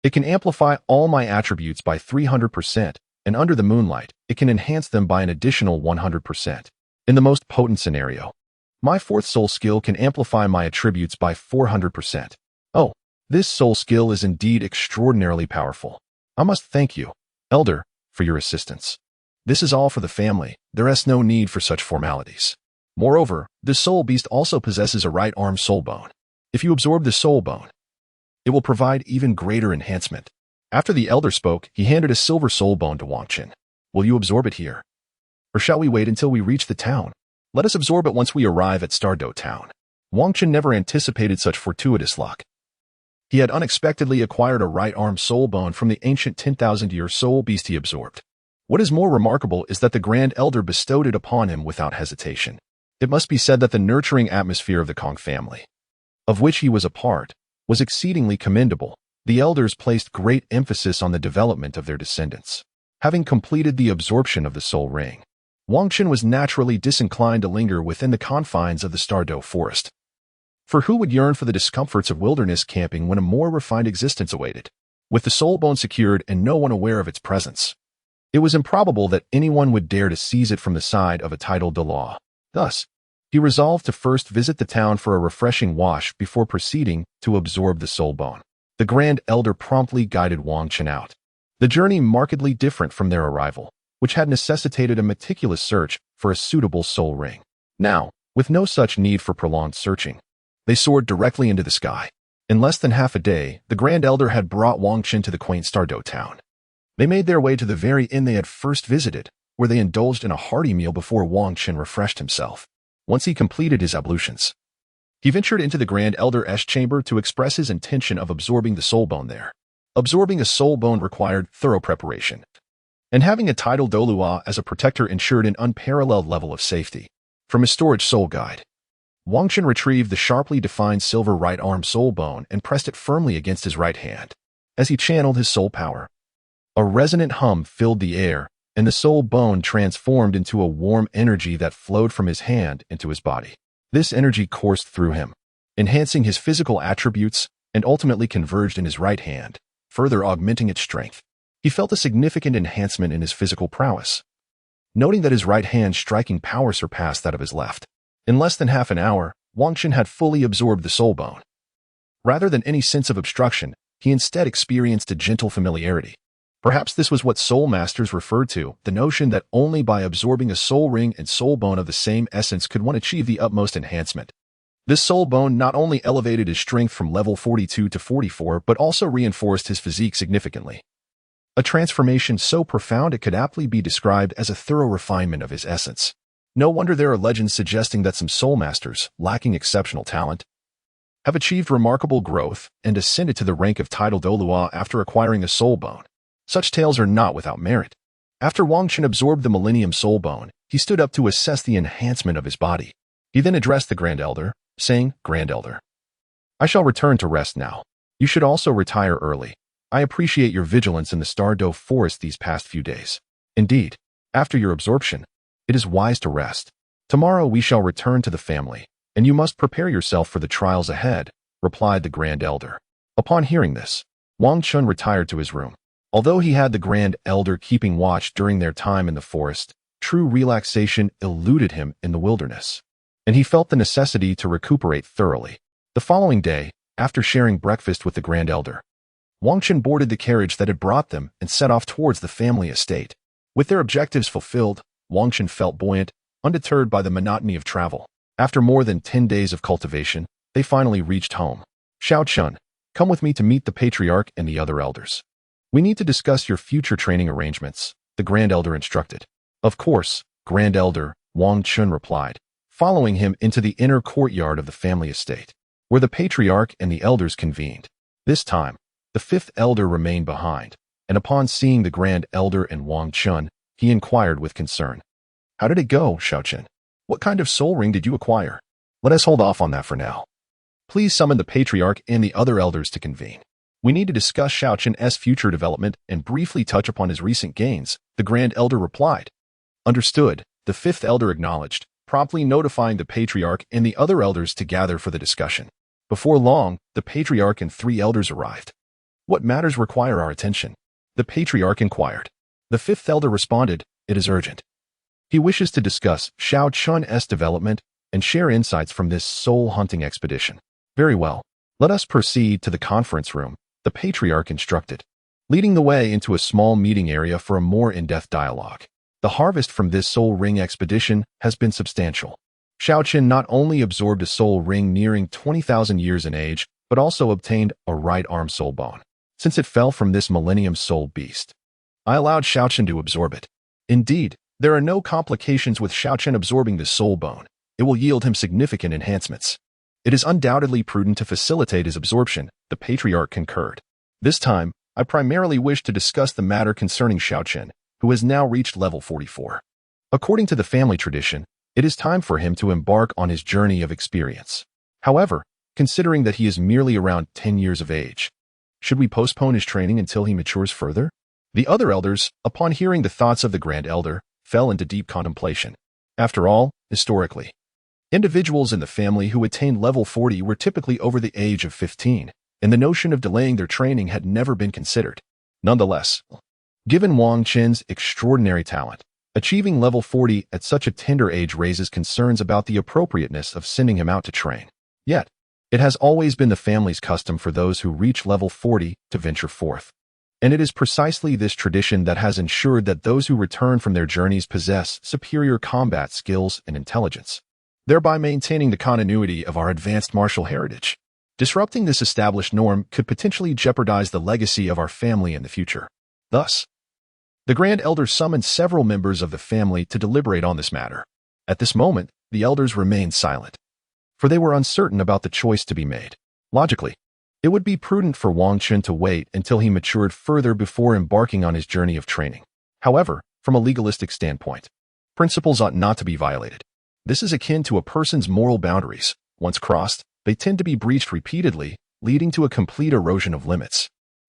S1: it can amplify all my attributes by 300%, and under the moonlight, it can enhance them by an additional 100%. In the most potent scenario, my 4th soul skill can amplify my attributes by 400%. Oh, this soul skill is indeed extraordinarily powerful. I must thank you, elder, for your assistance. This is all for the family. There is no need for such formalities. Moreover, this soul beast also possesses a right arm soul bone. If you absorb the soul bone, it will provide even greater enhancement." After the elder spoke, he handed a silver soul bone to Wang Qun. "Will you absorb it here? Or shall we wait until we reach the town? Let us absorb it once we arrive at Stardo Town." Wang Qun never anticipated such fortuitous luck. He had unexpectedly acquired a right arm soul bone from the ancient 10,000-year soul beast he absorbed. What is more remarkable is that the Grand Elder bestowed it upon him without hesitation. It must be said that the nurturing atmosphere of the Kong family, of which he was a part, was exceedingly commendable. The elders placed great emphasis on the development of their descendants. Having completed the absorption of the soul ring, Wang Qun was naturally disinclined to linger within the confines of the Stardo forest. For who would yearn for the discomforts of wilderness camping when a more refined existence awaited? With the soul bone secured and no one aware of its presence, it was improbable that anyone would dare to seize it from the side of a titled Douluo. Thus, he resolved to first visit the town for a refreshing wash before proceeding to absorb the soul bone. The Grand Elder promptly guided Wang Qun out. The journey markedly different from their arrival, which had necessitated a meticulous search for a suitable soul ring. Now, with no such need for prolonged searching, they soared directly into the sky. In less than half a day, the Grand Elder had brought Wang Qun to the quaint Stardo town. They made their way to the very inn they had first visited, where they indulged in a hearty meal before Wang Qun refreshed himself. Once he completed his ablutions, he ventured into the Grand Elder's chamber to express his intention of absorbing the soul bone there. Absorbing a soul bone required thorough preparation, and having a titled Douluo as a protector ensured an unparalleled level of safety. From his storage soul guide, Wang Qun retrieved the sharply defined silver right arm soul bone and pressed it firmly against his right hand. As he channeled his soul power, a resonant hum filled the air, and the soul bone transformed into a warm energy that flowed from his hand into his body. This energy coursed through him, enhancing his physical attributes, and ultimately converged in his right hand, further augmenting its strength. He felt a significant enhancement in his physical prowess, noting that his right hand's striking power surpassed that of his left. In less than half an hour, Wang Qun had fully absorbed the soul bone. Rather than any sense of obstruction, he instead experienced a gentle familiarity. Perhaps this was what soul masters referred to, the notion that only by absorbing a soul ring and soul bone of the same essence could one achieve the utmost enhancement. This soul bone not only elevated his strength from level 42 to 44, but also reinforced his physique significantly. A transformation so profound it could aptly be described as a thorough refinement of his essence. No wonder there are legends suggesting that some soul masters, lacking exceptional talent, have achieved remarkable growth and ascended to the rank of titled Douluo after acquiring a soul bone. Such tales are not without merit. After Wang Qun absorbed the Millennium Soul Bone, he stood up to assess the enhancement of his body. He then addressed the Grand Elder, saying, "Grand Elder, I shall return to rest now. You should also retire early. I appreciate your vigilance in the Stardow Forest these past few days. Indeed, after your absorption, it is wise to rest. Tomorrow we shall return to the family, and you must prepare yourself for the trials ahead, replied the Grand Elder. Upon hearing this, Wang Chun retired to his room. Although he had the Grand Elder keeping watch during their time in the forest, true relaxation eluded him in the wilderness, and he felt the necessity to recuperate thoroughly. The following day, after sharing breakfast with the Grand Elder, Wang Chun boarded the carriage that had brought them and set off towards the family estate. With their objectives fulfilled, Wang Chun felt buoyant, undeterred by the monotony of travel. After more than 10 days of cultivation, they finally reached home. Xiao Chun, come with me to meet the Patriarch and the other elders. We need to discuss your future training arrangements, the Grand Elder instructed. Of course, Grand Elder, Wang Chun replied, following him into the inner courtyard of the family estate, where the Patriarch and the elders convened. This time, the fifth elder remained behind, and upon seeing the Grand Elder and Wang Chun, he inquired with concern. How did it go, Xiao Chun? What kind of soul ring did you acquire? Let us hold off on that for now. Please summon the Patriarch and the other elders to convene. We need to discuss Xiao Chun's future development and briefly touch upon his recent gains, the Grand Elder replied. Understood, the fifth elder acknowledged, promptly notifying the Patriarch and the other elders to gather for the discussion. Before long, the Patriarch and 3 elders arrived. What matters require our attention? The Patriarch inquired. The fifth elder responded, it is urgent. He wishes to discuss Xiao Chun's development and share insights from this soul-hunting expedition. Very well. Let us proceed to the conference room, the Patriarch instructed, leading the way into a small meeting area for a more in-depth dialogue. The harvest from this soul ring expedition has been substantial. Xiao Chun not only absorbed a soul ring nearing 20,000 years in age, but also obtained a right arm soul bone, since it fell from this millennium soul beast. I allowed Xiao Chun to absorb it. Indeed, there are no complications with Xiao Chun absorbing this soul bone. It will yield him significant enhancements. It is undoubtedly prudent to facilitate his absorption, the Patriarch concurred. This time, I primarily wish to discuss the matter concerning Xiao Chun, who has now reached level 44. According to the family tradition, it is time for him to embark on his journey of experience. However, considering that he is merely around 10 years of age, should we postpone his training until he matures further? The other elders, upon hearing the thoughts of the Grand Elder, fell into deep contemplation. After all, historically, individuals in the family who attained level 40 were typically over the age of 15, and the notion of delaying their training had never been considered. Nonetheless, given Wang Chun's extraordinary talent, achieving level 40 at such a tender age raises concerns about the appropriateness of sending him out to train. Yet, it has always been the family's custom for those who reach level 40 to venture forth. And it is precisely this tradition that has ensured that those who return from their journeys possess superior combat skills and intelligence, thereby maintaining the continuity of our advanced martial heritage. Disrupting this established norm could potentially jeopardize the legacy of our family in the future. Thus, the Grand Elder summoned several members of the family to deliberate on this matter. At this moment, the elders remained silent, for they were uncertain about the choice to be made. Logically, it would be prudent for Wang Chun to wait until he matured further before embarking on his journey of training. However, from a legalistic standpoint, principles ought not to be violated. This is akin to a person's moral boundaries. Once crossed, they tend to be breached repeatedly, leading to a complete erosion of limits.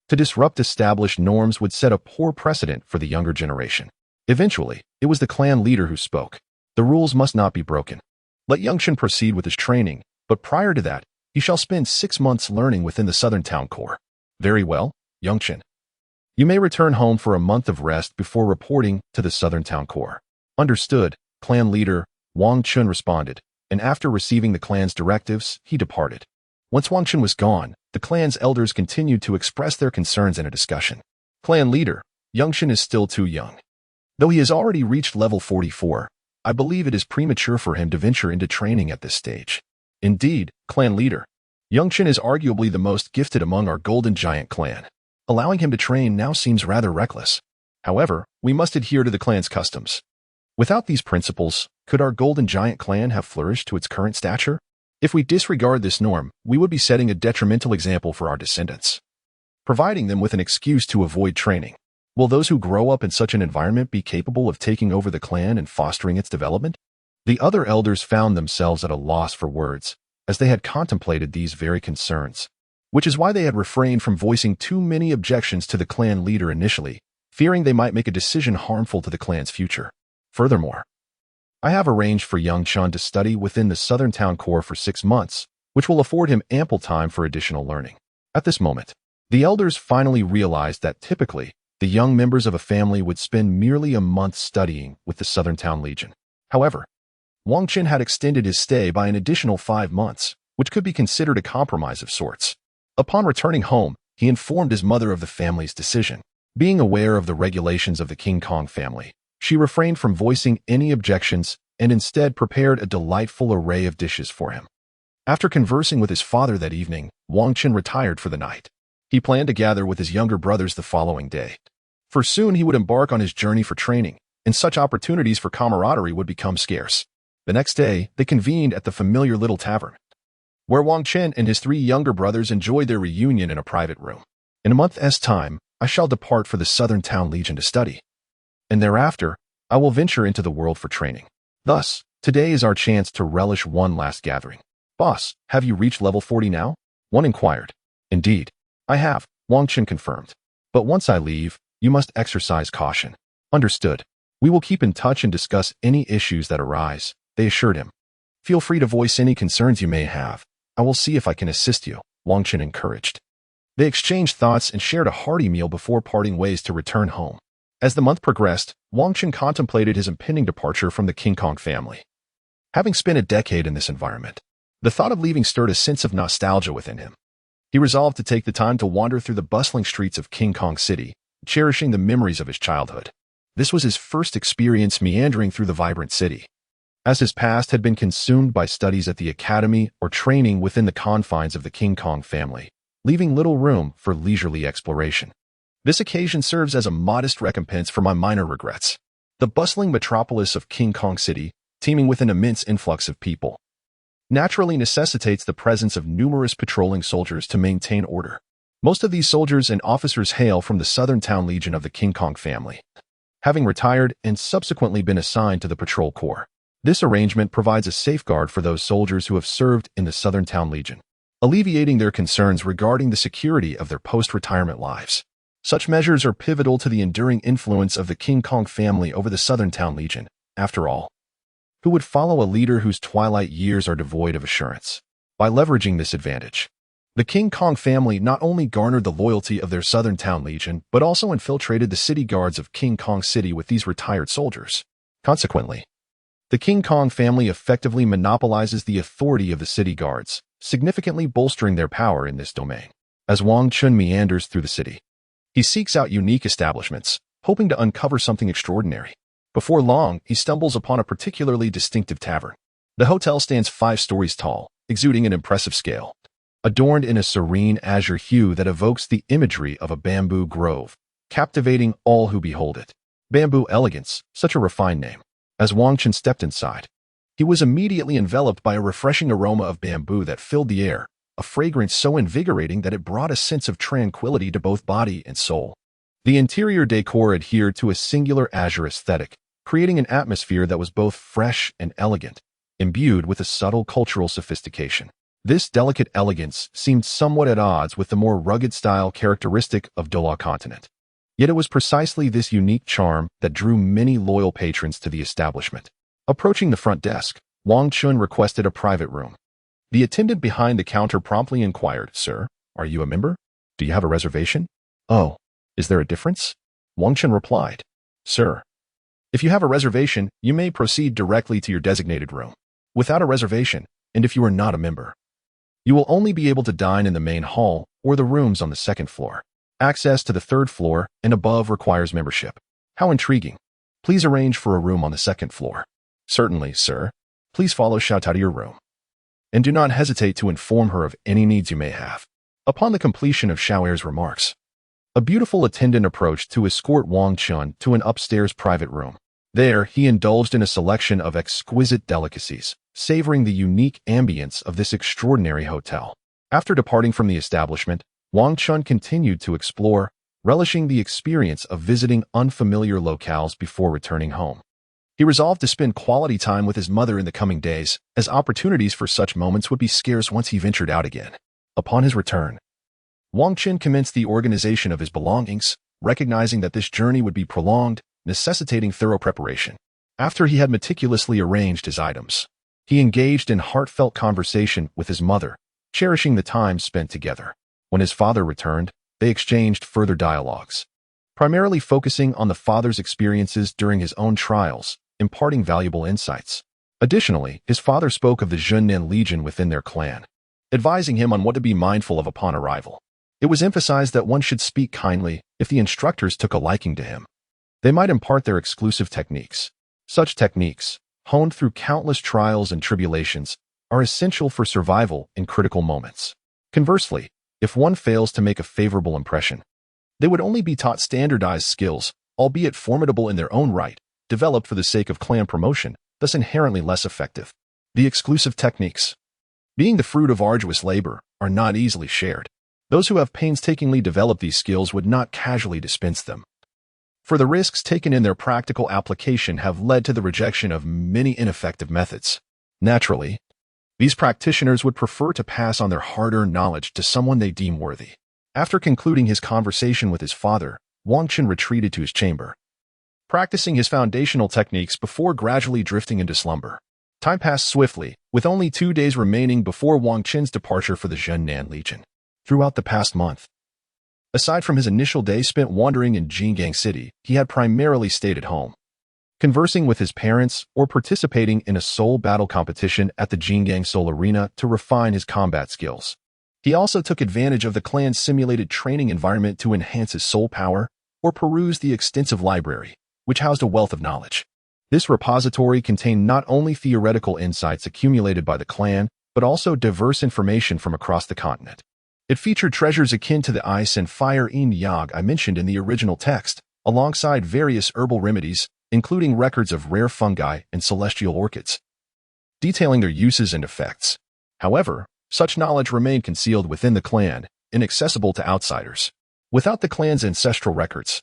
S1: To disrupt established norms would set a poor precedent for the younger generation. Eventually, it was the clan leader who spoke. The rules must not be broken. Let Yang Chun proceed with his training, but prior to that, he shall spend 6 months learning within the Southern Town Core. Very well, Yang Chun. You may return home for a month of rest before reporting to the Southern Town Core. Understood, clan leader, Wang Chun responded, and after receiving the clan's directives, he departed. Once Wang Chun was gone, the clan's elders continued to express their concerns in a discussion. Clan leader, Yang Chun is still too young. Though he has already reached level 44, I believe it is premature for him to venture into training at this stage. Indeed, clan leader, Yang Chun is arguably the most gifted among our Golden Giant clan. Allowing him to train now seems rather reckless. However, we must adhere to the clan's customs. Without these principles, could our Golden Giant clan have flourished to its current stature? If we disregard this norm, we would be setting a detrimental example for our descendants, providing them with an excuse to avoid training. Will those who grow up in such an environment be capable of taking over the clan and fostering its development? The other elders found themselves at a loss for words, as they had contemplated these very concerns. which is why they had refrained from voicing too many objections to the clan leader initially, fearing they might make a decision harmful to the clan's future. Furthermore, I have arranged for young Chun to study within the southern town core for 6 months, which will afford him ample time for additional learning. At this moment, the elders finally realized that typically, the young members of a family would spend merely a month studying with the Southern Town Legion. However, Wang Qin had extended his stay by an additional 5 months, which could be considered a compromise of sorts. Upon returning home, he informed his mother of the family's decision. Being aware of the regulations of the King Kong family, she refrained from voicing any objections and instead prepared a delightful array of dishes for him. After conversing with his father that evening, Wang Qin retired for the night. He planned to gather with his younger brothers the following day, for soon he would embark on his journey for training, and such opportunities for camaraderie would become scarce. The next day, they convened at the familiar little tavern, where Wang Qin and his 3 younger brothers enjoyed their reunion in a private room. In a month's time, I shall depart for the Southern Town Legion to study, and thereafter, I will venture into the world for training. Thus, today is our chance to relish one last gathering. Boss, have you reached level 40 now? One inquired. Indeed, I have, Wang Qin confirmed. But once I leave, you must exercise caution. Understood. We will keep in touch and discuss any issues that arise, they assured him. Feel free to voice any concerns you may have. I will see if I can assist you, Wang Qin encouraged. They exchanged thoughts and shared a hearty meal before parting ways to return home. As the month progressed, Wang Qin contemplated his impending departure from the King Kong family. Having spent a decade in this environment, the thought of leaving stirred a sense of nostalgia within him. He resolved to take the time to wander through the bustling streets of King Kong City, cherishing the memories of his childhood. This was his first experience meandering through the vibrant city, as his past had been consumed by studies at the academy or training within the confines of the King Kong family, leaving little room for leisurely exploration. This occasion serves as a modest recompense for my minor regrets. The bustling metropolis of King Kong City, teeming with an immense influx of people, naturally necessitates the presence of numerous patrolling soldiers to maintain order. Most of these soldiers and officers hail from the Southern Town Legion of the King Kong family, having retired and subsequently been assigned to the patrol corps. This arrangement provides a safeguard for those soldiers who have served in the Southern Town Legion, alleviating their concerns regarding the security of their post-retirement lives. Such measures are pivotal to the enduring influence of the King Kong family over the Southern Town Legion. After all, who would follow a leader whose twilight years are devoid of assurance? By leveraging this advantage, the King Kong family not only garnered the loyalty of their Southern Town Legion, but also infiltrated the city guards of King Kong City with these retired soldiers. Consequently, the King Kong family effectively monopolizes the authority of the city guards, significantly bolstering their power in this domain. As Wang Qin meanders through the city, he seeks out unique establishments, hoping to uncover something extraordinary. Before long, he stumbles upon a particularly distinctive tavern. The hotel stands 5 stories tall, exuding an impressive scale, adorned in a serene azure hue that evokes the imagery of a bamboo grove, captivating all who behold it. Bamboo Elegance, such a refined name. As Wang Qin stepped inside, he was immediately enveloped by a refreshing aroma of bamboo that filled the air, a fragrance so invigorating that it brought a sense of tranquility to both body and soul. The interior decor adhered to a singular azure aesthetic, creating an atmosphere that was both fresh and elegant, imbued with a subtle cultural sophistication. This delicate elegance seemed somewhat at odds with the more rugged style characteristic of Douluo Continent. Yet it was precisely this unique charm that drew many loyal patrons to the establishment. Approaching the front desk, Wang Qin requested a private room. The attendant behind the counter promptly inquired, "Sir, are you a member? Do you have a reservation?" "Oh, is there a difference?" Wang Qin replied, "Sir, if you have a reservation, you may proceed directly to your designated room. Without a reservation, and if you are not a member, you will only be able to dine in the main hall or the rooms on the 2nd floor. Access to the 3rd floor and above requires membership." "How intriguing. Please arrange for a room on the 2nd floor." "Certainly, sir. Please follow Xiaotao to your room, and do not hesitate to inform her of any needs you may have." Upon the completion of Xiaoer's remarks, a beautiful attendant approached to escort Wang Qin to an upstairs private room. There, he indulged in a selection of exquisite delicacies, savoring the unique ambience of this extraordinary hotel. After departing from the establishment, Wang Qin continued to explore, relishing the experience of visiting unfamiliar locales before returning home. He resolved to spend quality time with his mother in the coming days, as opportunities for such moments would be scarce once he ventured out again. Upon his return, Wang Qin commenced the organization of his belongings, recognizing that this journey would be prolonged, necessitating thorough preparation. After he had meticulously arranged his items, he engaged in heartfelt conversation with his mother, cherishing the time spent together. When his father returned, they exchanged further dialogues, primarily focusing on the father's experiences during his own trials, imparting valuable insights. Additionally, his father spoke of the Zhennan Legion within their clan, advising him on what to be mindful of upon arrival. It was emphasized that one should speak kindly if the instructors took a liking to him. They might impart their exclusive techniques. Such techniques, honed through countless trials and tribulations, are essential for survival in critical moments. Conversely, if one fails to make a favorable impression, they would only be taught standardized skills, albeit formidable in their own right, developed for the sake of clan promotion, thus inherently less effective. The exclusive techniques, being the fruit of arduous labor, are not easily shared. Those who have painstakingly developed these skills would not casually dispense them, for the risks taken in their practical application have led to the rejection of many ineffective methods. Naturally, these practitioners would prefer to pass on their hard-earned knowledge to someone they deem worthy. After concluding his conversation with his father, Wang Qin retreated to his chamber, practicing his foundational techniques before gradually drifting into slumber. Time passed swiftly, with only 2 days remaining before Wang Qin's departure for the Zhennan Legion. Throughout the past month, aside from his initial day spent wandering in Jingang City, he had primarily stayed at home, conversing with his parents or participating in a soul battle competition at the Jingang Soul Arena to refine his combat skills. He also took advantage of the clan's simulated training environment to enhance his soul power or peruse the extensive library, which housed a wealth of knowledge. This repository contained not only theoretical insights accumulated by the clan, but also diverse information from across the continent. It featured treasures akin to the ice and fire yin yang I mentioned in the original text, alongside various herbal remedies, including records of rare fungi and celestial orchids, detailing their uses and effects. However, such knowledge remained concealed within the clan, inaccessible to outsiders. Without the clan's ancestral records,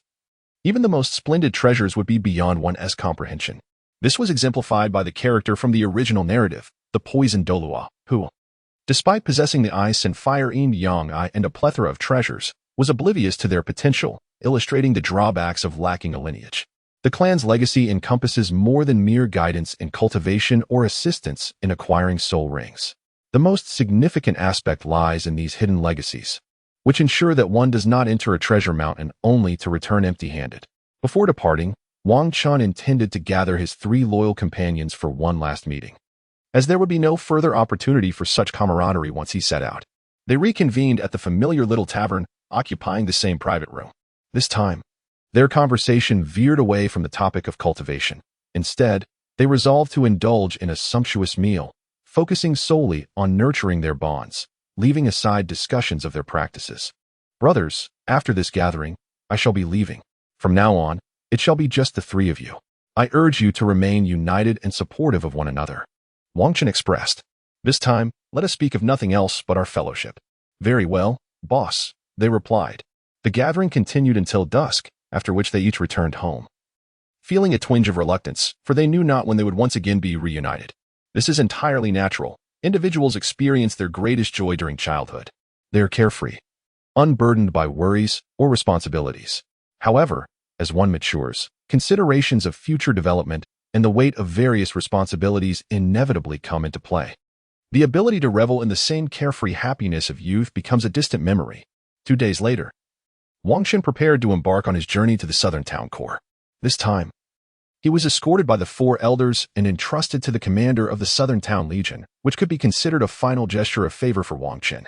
S1: even the most splendid treasures would be beyond one's comprehension. This was exemplified by the character from the original narrative, the poisoned Douluo, who, despite possessing the ice and fire yin yang and a plethora of treasures, was oblivious to their potential, illustrating the drawbacks of lacking a lineage. The clan's legacy encompasses more than mere guidance in cultivation or assistance in acquiring soul rings. The most significant aspect lies in these hidden legacies, which ensure that one does not enter a treasure mountain only to return empty-handed. Before departing, Wang Qin intended to gather his 3 loyal companions for one last meeting, as there would be no further opportunity for such camaraderie once he set out. They reconvened at the familiar little tavern, occupying the same private room. This time, their conversation veered away from the topic of cultivation. Instead, they resolved to indulge in a sumptuous meal, focusing solely on nurturing their bonds, leaving aside discussions of their practices. Brothers, after this gathering, I shall be leaving. From now on, it shall be just the 3 of you. I urge you to remain united and supportive of one another. Wang Qin expressed. This time, let us speak of nothing else but our fellowship. Very well, boss, they replied. The gathering continued until dusk, after which they each returned home, feeling a twinge of reluctance, for they knew not when they would once again be reunited. This is entirely natural. Individuals experience their greatest joy during childhood. They are carefree, unburdened by worries or responsibilities. However, as one matures, considerations of future development and the weight of various responsibilities inevitably come into play. The ability to revel in the same carefree happiness of youth becomes a distant memory. 2 days later, Wang Qin prepared to embark on his journey to the southern town core. This time, he was escorted by the 4 elders and entrusted to the commander of the Southern Town Legion, which could be considered a final gesture of favor for Wang Qin.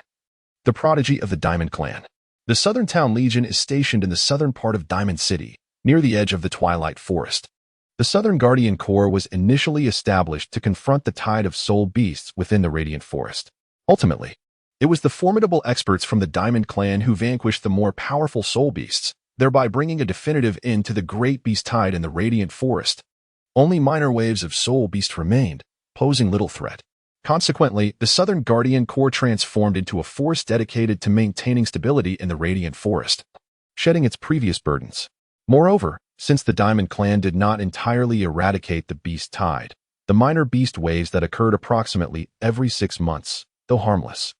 S1: The prodigy of the Diamond Clan. The Southern Town Legion is stationed in the southern part of Diamond City, near the edge of the Twilight Forest. The Southern Guardian Corps was initially established to confront the tide of soul beasts within the Radiant Forest. Ultimately, it was the formidable experts from the Diamond Clan who vanquished the more powerful soul beasts, thereby bringing a definitive end to the great beast tide in the Radiant Forest. Only minor waves of soul beast remained, posing little threat. Consequently, the Southern Guardian Corps transformed into a force dedicated to maintaining stability in the Radiant Forest, shedding its previous burdens. Moreover, since the Diamond Clan did not entirely eradicate the beast tide, the minor beast waves that occurred approximately every 6 months, though harmless,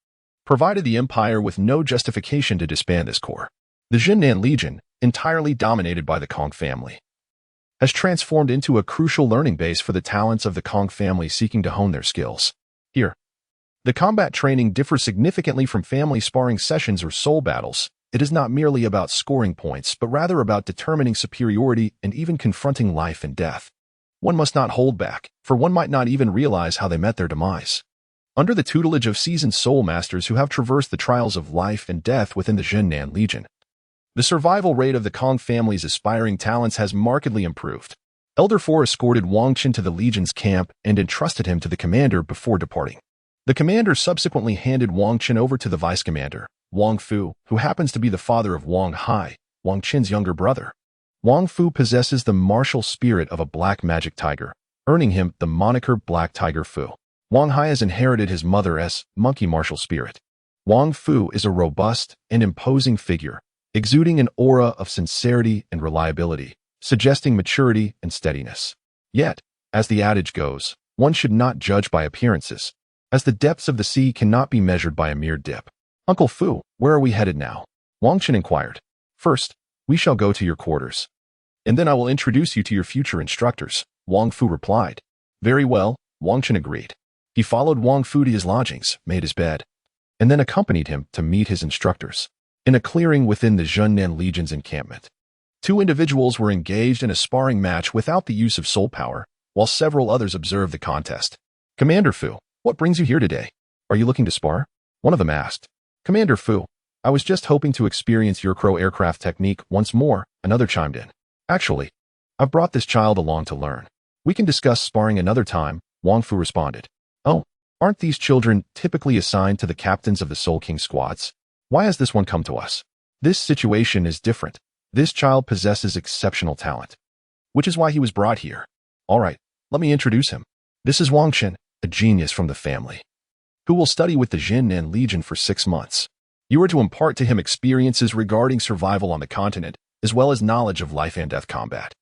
S1: provided the empire with no justification to disband this corps. The Jinnan Legion, entirely dominated by the Kong family, has transformed into a crucial learning base for the talents of the Kong family seeking to hone their skills. Here, the combat training differs significantly from family sparring sessions or soul battles. It is not merely about scoring points, but rather about determining superiority and even confronting life and death. One must not hold back, for one might not even realize how they met their demise. Under the tutelage of seasoned soul masters who have traversed the trials of life and death within the Jinnan Legion, the survival rate of the Kong family's aspiring talents has markedly improved. Elder Four escorted Wang Qin to the Legion's camp and entrusted him to the commander before departing. The commander subsequently handed Wang Qin over to the vice commander, Wang Fu, who happens to be the father of Wang Hai, Wang Qin's younger brother. Wang Fu possesses the martial spirit of a black magic tiger, earning him the moniker Black Tiger Fu. Wang Hai has inherited his mother's monkey martial spirit. Wang Fu is a robust and imposing figure, exuding an aura of sincerity and reliability, suggesting maturity and steadiness. Yet, as the adage goes, one should not judge by appearances, as the depths of the sea cannot be measured by a mere dip. Uncle Fu, where are we headed now? Wang Qin inquired. First, we shall go to your quarters, and then I will introduce you to your future instructors, Wang Fu replied. Very well, Wang Qin agreed. He followed Wang Fu to his lodgings, made his bed, and then accompanied him to meet his instructors. In a clearing within the Jinnan Legion's encampment, two individuals were engaged in a sparring match without the use of soul power, while several others observed the contest. Commander Fu, what brings you here today? Are you looking to spar? One of them asked. Commander Fu, I was just hoping to experience your crow aircraft technique once more, another chimed in. Actually, I've brought this child along to learn. We can discuss sparring another time, Wang Fu responded. Oh, aren't these children typically assigned to the captains of the Soul King squads? Why has this one come to us? This situation is different. This child possesses exceptional talent, which is why he was brought here. All right, let me introduce him. This is Wang Qin, a genius from the family, who will study with the Jinnan Legion for 6 months. You are to impart to him experiences regarding survival on the continent, as well as knowledge of life and death combat.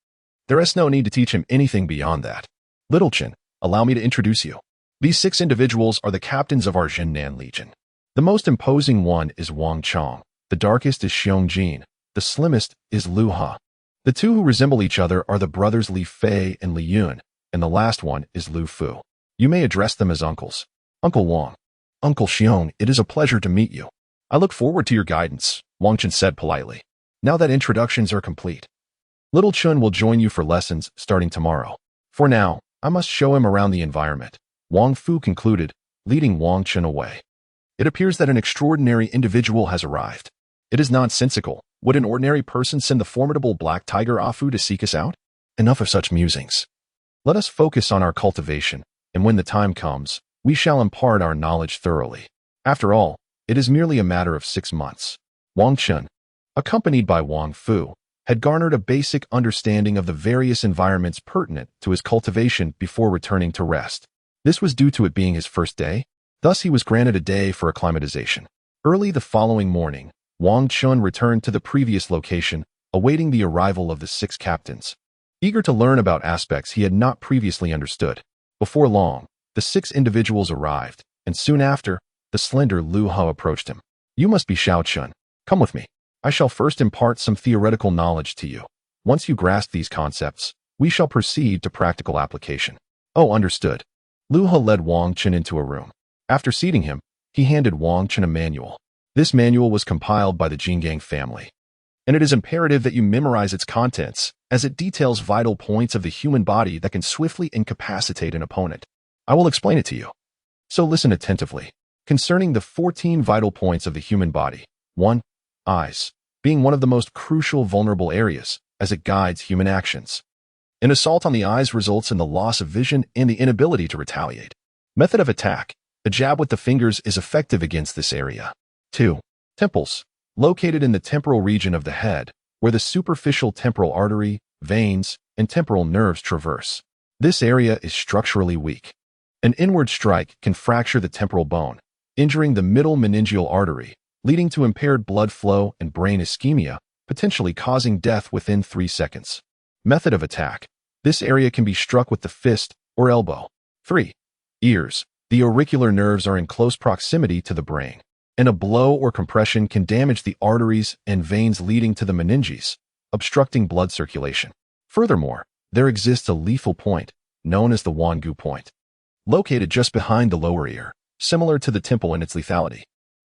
S1: There is no need to teach him anything beyond that. Little Qin, allow me to introduce you. These 6 individuals are the captains of our Jinnan Legion. The most imposing one is Wang Chong, the darkest is Xiong Jin, the slimmest is Lu Ha. The two who resemble each other are the brothers Li Fei and Li Yun, and the last one is Lu Fu. You may address them as uncles. Uncle Wang. Uncle Xiong, it is a pleasure to meet you. I look forward to your guidance, Wang Qin said politely. Now that introductions are complete, Little Chun will join you for lessons starting tomorrow. For now, I must show him around the environment, Wang Fu concluded, leading Wang Qin away. It appears that an extraordinary individual has arrived. It is nonsensical. Would an ordinary person send the formidable Black Tiger Afu to seek us out? Enough of such musings. Let us focus on our cultivation, and when the time comes, we shall impart our knowledge thoroughly. After all, it is merely a matter of 6 months. Wang Qin, accompanied by Wang Fu, had garnered a basic understanding of the various environments pertinent to his cultivation before returning to rest. This was due to it being his first day. Thus, he was granted a day for acclimatization. Early the following morning, Wang Qin returned to the previous location, awaiting the arrival of the 6 captains. Eager to learn about aspects he had not previously understood. Before long, the 6 individuals arrived, and soon after, the slender Lu Ha approached him. You must be Shao Chun. Come with me. I shall first impart some theoretical knowledge to you. Once you grasp these concepts, we shall proceed to practical application. Oh, understood. Lu Ha led Wang Qin into a room. After seating him, he handed Wang Qin a manual. This manual was compiled by the Jingang family, and it is imperative that you memorize its contents, as it details vital points of the human body that can swiftly incapacitate an opponent. I will explain it to you. So listen attentively. Concerning the 14 vital points of the human body. 1. Eyes, being one of the most crucial vulnerable areas, as it guides human actions. An assault on the eyes results in the loss of vision and the inability to retaliate. Method of attack. A jab with the fingers is effective against this area. 2. Temples, located in the temporal region of the head, where the superficial temporal artery, veins, and temporal nerves traverse. This area is structurally weak. An inward strike can fracture the temporal bone, injuring the middle meningeal artery, leading to impaired blood flow and brain ischemia, potentially causing death within 3 seconds. Method of attack. This area can be struck with the fist or elbow. 3. Ears. The auricular nerves are in close proximity to the brain. and a blow or compression can damage the arteries and veins leading to the meninges, obstructing blood circulation. Furthermore, there exists a lethal point, known as the Wangu point, located just behind the lower ear, similar to the temple in its lethality.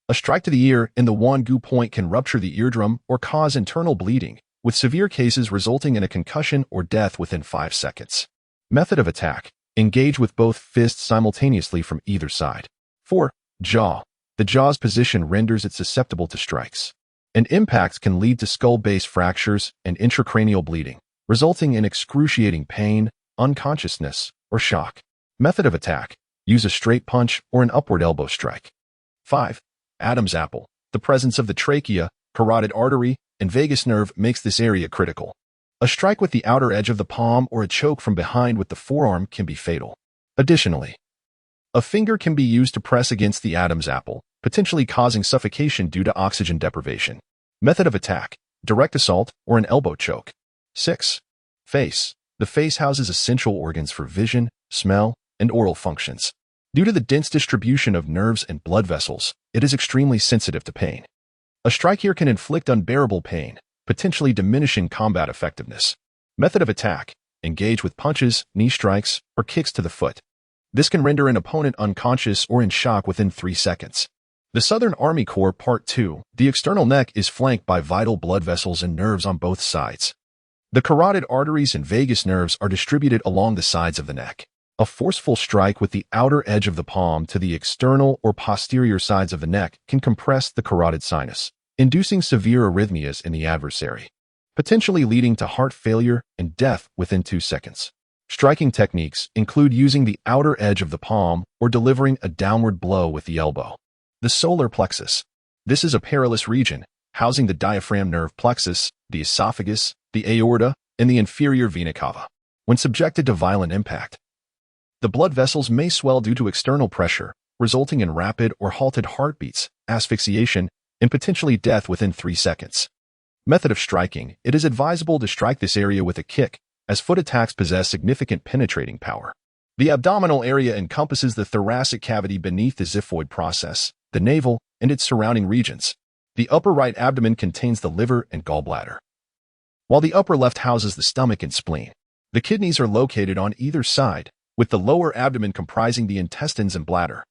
S1: A strike to the ear in the Wangu point can rupture the eardrum or cause internal bleeding, with severe cases resulting in a concussion or death within 5 seconds. Method of attack: engage with both fists simultaneously from either side. 4. Jaw. The jaw's position renders it susceptible to strikes, and impacts can lead to skull-base fractures and intracranial bleeding, resulting in excruciating pain, unconsciousness, or shock. Method of attack: use a straight punch or an upward elbow strike. 5. Adam's apple. The presence of the trachea, carotid artery, and vagus nerve makes this area critical. A strike with the outer edge of the palm or a choke from behind with the forearm can be fatal. Additionally, a finger can be used to press against the Adam's apple, potentially causing suffocation due to oxygen deprivation. Method of attack: direct assault or an elbow choke. 6. Face. The face houses essential organs for vision, smell, and oral functions. Due to the dense distribution of nerves and blood vessels, it is extremely sensitive to pain. A strike here can inflict unbearable pain, potentially diminishing combat effectiveness. Method of attack: engage with punches, knee strikes, or kicks to the foot. This can render an opponent unconscious or in shock within 3 seconds. The Southern Army Corps Part 2. The external neck is flanked by vital blood vessels and nerves on both sides. The carotid arteries and vagus nerves are distributed along the sides of the neck. A forceful strike with the outer edge of the palm to the external or posterior sides of the neck can compress the carotid sinus, inducing severe arrhythmias in the adversary, potentially leading to heart failure and death within 2 seconds. Striking techniques include using the outer edge of the palm or delivering a downward blow with the elbow. The solar plexus. This is a perilous region, housing the diaphragm nerve plexus, the esophagus, the aorta, and the inferior vena cava. When subjected to violent impact, the blood vessels may swell due to external pressure, resulting in rapid or halted heartbeats, asphyxiation, and potentially death within 3 seconds. Method of striking: it is advisable to strike this area with a kick, as foot attacks possess significant penetrating power. The abdominal area encompasses the thoracic cavity beneath the xiphoid process, the navel, and its surrounding regions. The upper right abdomen contains the liver and gallbladder, while the upper left houses the stomach and spleen. The kidneys are located on either side, with the lower abdomen comprising the intestines and bladder.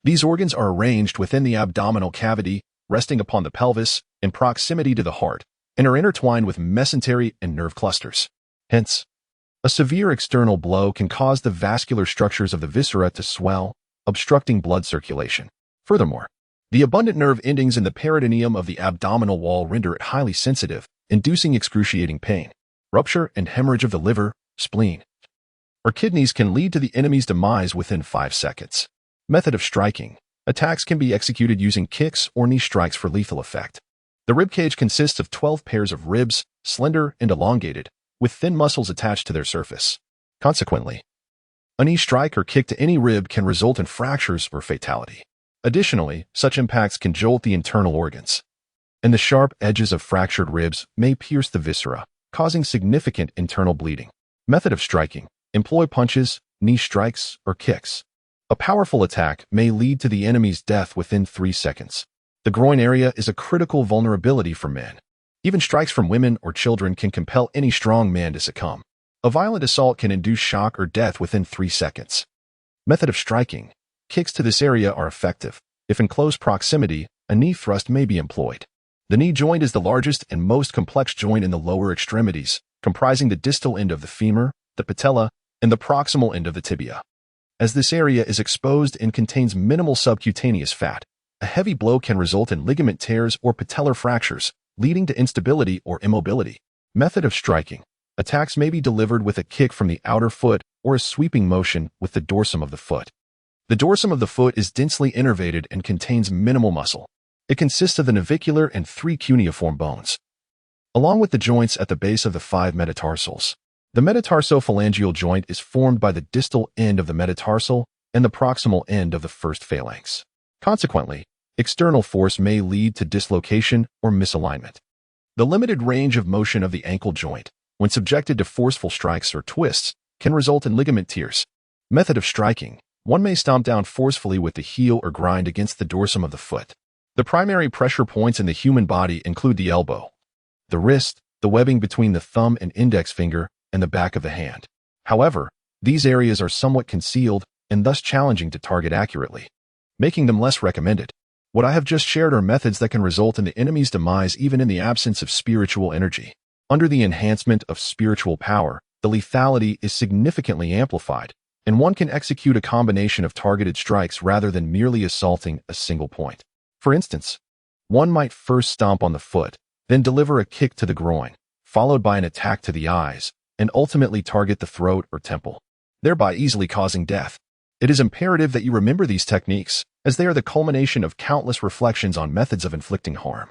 S1: These organs are arranged within the abdominal cavity, resting upon the pelvis, in proximity to the heart, and are intertwined with mesentery and nerve clusters. Hence, a severe external blow can cause the vascular structures of the viscera to swell, obstructing blood circulation. Furthermore, the abundant nerve endings in the peritoneum of the abdominal wall render it highly sensitive, inducing excruciating pain. Rupture and hemorrhage of the liver, spleen, or kidneys can lead to the enemy's demise within 5 seconds. Method of striking: attacks can be executed using kicks or knee strikes for lethal effect. The ribcage consists of 12 pairs of ribs, slender and elongated, with thin muscles attached to their surface. Consequently, a knee strike or kick to any rib can result in fractures or fatality. Additionally, such impacts can jolt the internal organs, and the sharp edges of fractured ribs may pierce the viscera, causing significant internal bleeding. Method of striking: employ punches, knee strikes, or kicks. A powerful attack may lead to the enemy's death within 3 seconds. The groin area is a critical vulnerability for men. Even strikes from women or children can compel any strong man to succumb. A violent assault can induce shock or death within 3 seconds. Method of striking: kicks to this area are effective. If in close proximity, a knee thrust may be employed. The knee joint is the largest and most complex joint in the lower extremities, comprising the distal end of the femur, the patella, and the proximal end of the tibia. As this area is exposed and contains minimal subcutaneous fat, a heavy blow can result in ligament tears or patellar fractures, leading to instability or immobility. Method of striking: attacks may be delivered with a kick from the outer foot or a sweeping motion with the dorsum of the foot. The dorsum of the foot is densely innervated and contains minimal muscle. It consists of the navicular and 3 cuneiform bones, along with the joints at the base of the 5 metatarsals. The metatarsophalangeal joint is formed by the distal end of the metatarsal and the proximal end of the first phalanx. Consequently, external force may lead to dislocation or misalignment. The limited range of motion of the ankle joint, when subjected to forceful strikes or twists, can result in ligament tears. Method of striking: one may stomp down forcefully with the heel or grind against the dorsum of the foot. The primary pressure points in the human body include the elbow, the wrist, the webbing between the thumb and index finger, and the back of the hand. However, these areas are somewhat concealed and thus challenging to target accurately, making them less recommended. What I have just shared are methods that can result in the enemy's demise even in the absence of spiritual energy. Under the enhancement of spiritual power, the lethality is significantly amplified, and one can execute a combination of targeted strikes rather than merely assaulting a single point. For instance, one might first stomp on the foot, then deliver a kick to the groin, followed by an attack to the eyes, and ultimately target the throat or temple, thereby easily causing death. It is imperative that you remember these techniques, as they are the culmination of countless reflections on methods of inflicting harm.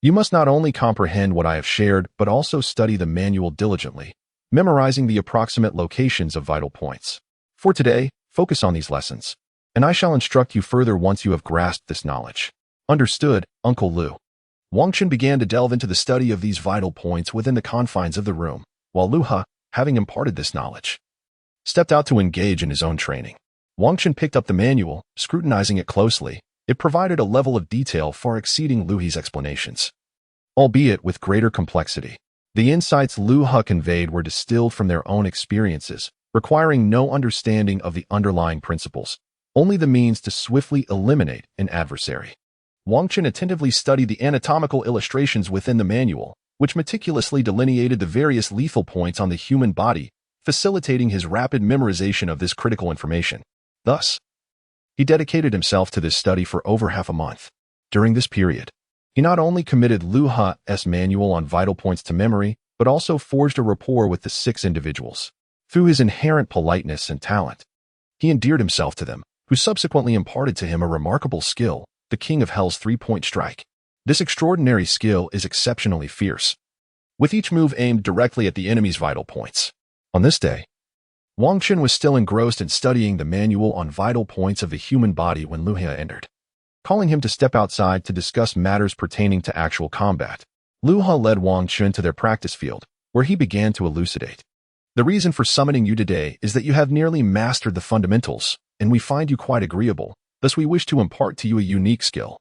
S1: You must not only comprehend what I have shared, but also study the manual diligently, memorizing the approximate locations of vital points. For today, focus on these lessons, and I shall instruct you further once you have grasped this knowledge. Understood, Uncle Lu. Wang Chun began to delve into the study of these vital points within the confines of the room, while Lu He, having imparted this knowledge, stepped out to engage in his own training. Wang Chun picked up the manual, scrutinizing it closely. It provided a level of detail far exceeding Lu He's explanations, albeit with greater complexity. The insights Lu He conveyed were distilled from their own experiences, requiring no understanding of the underlying principles, only the means to swiftly eliminate an adversary. Wang Chun attentively studied the anatomical illustrations within the manual, which meticulously delineated the various lethal points on the human body, facilitating his rapid memorization of this critical information. Thus, he dedicated himself to this study for over half a month. During this period, he not only committed Lu He's manual on vital points to memory, but also forged a rapport with the 6 individuals. Through his inherent politeness and talent, he endeared himself to them, who subsequently imparted to him a remarkable skill, the King of Hell's 3-point strike. This extraordinary skill is exceptionally fierce, with each move aimed directly at the enemy's vital points. On this day, Wang Chun was still engrossed in studying the manual on vital points of the human body when Lu He entered, calling him to step outside to discuss matters pertaining to actual combat. Lu He led Wang Chun to their practice field, where he began to elucidate. The reason for summoning you today is that you have nearly mastered the fundamentals, and we find you quite agreeable, thus we wish to impart to you a unique skill.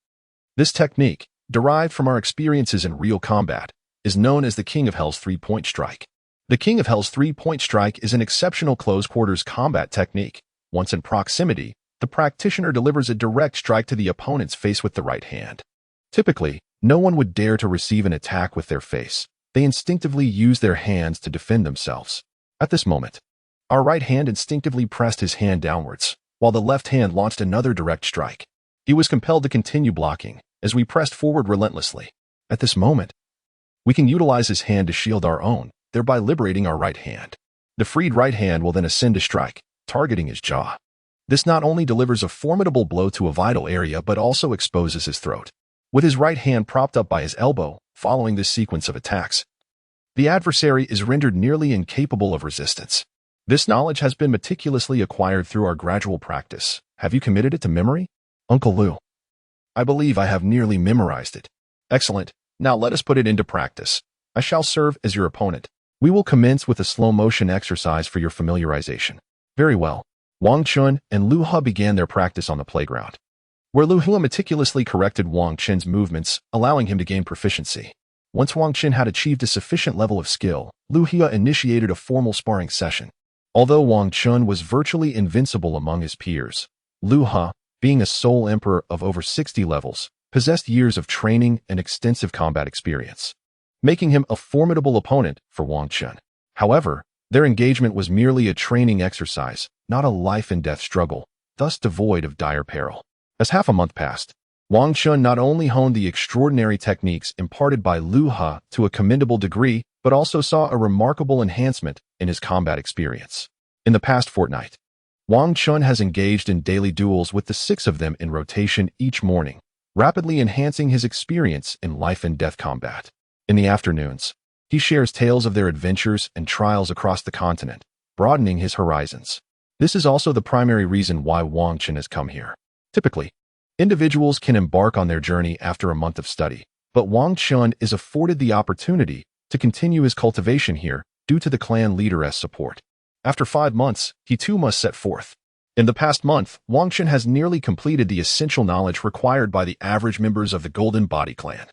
S1: This technique, derived from our experiences in real combat, is known as the King of Hell's 3-point strike. The King of Hell's 3-point strike is an exceptional close-quarters combat technique. Once in proximity, the practitioner delivers a direct strike to the opponent's face with the right hand. Typically, no one would dare to receive an attack with their face. They instinctively use their hands to defend themselves. At this moment, our right hand instinctively pressed his hand downwards, while the left hand launched another direct strike. He was compelled to continue blocking, as we pressed forward relentlessly. At this moment, we can utilize his hand to shield our own, thereby liberating our right hand. The freed right hand will then ascend to strike, targeting his jaw. This not only delivers a formidable blow to a vital area but also exposes his throat. With his right hand propped up by his elbow, following this sequence of attacks, the adversary is rendered nearly incapable of resistance. This knowledge has been meticulously acquired through our gradual practice. Have you committed it to memory? Uncle Lu. I believe I have nearly memorized it. Excellent. Now let us put it into practice. I shall serve as your opponent. We will commence with a slow-motion exercise for your familiarization. Very well. Wang Chun and Lu He began their practice on the playground, where Lu He meticulously corrected Wang Chun's movements, allowing him to gain proficiency. Once Wang Chun had achieved a sufficient level of skill, Lu He initiated a formal sparring session. Although Wang Chun was virtually invincible among his peers, Lu He, being a sole emperor of over 60 levels, possessed years of training and extensive combat experience, making him a formidable opponent for Wang Chun. However, their engagement was merely a training exercise, not a life-and-death struggle, thus devoid of dire peril. As half a month passed, Wang Chun not only honed the extraordinary techniques imparted by Lu He to a commendable degree, but also saw a remarkable enhancement in his combat experience. In the past fortnight, Wang Chun has engaged in daily duels with the 6 of them in rotation each morning, rapidly enhancing his experience in life-and-death combat. In the afternoons, he shares tales of their adventures and trials across the continent, broadening his horizons. This is also the primary reason why Wang Chun has come here. Typically, individuals can embark on their journey after a month of study, but Wang Chun is afforded the opportunity to continue his cultivation here due to the clan leader's support. After 5 months, he too must set forth. In the past month, Wang Qin has nearly completed the essential knowledge required by the average members of the Golden Body clan.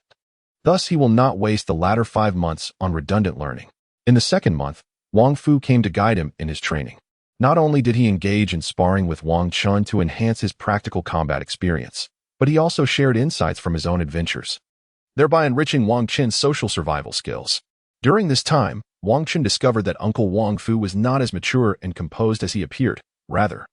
S1: Thus, he will not waste the latter 5 months on redundant learning. In the second month, Wang Fu came to guide him in his training. Not only did he engage in sparring with Wang Chun to enhance his practical combat experience, but he also shared insights from his own adventures, thereby enriching Wang Qin's social survival skills. During this time, Wang Qin discovered that Uncle Wang Fu was not as mature and composed as he appeared. Rather,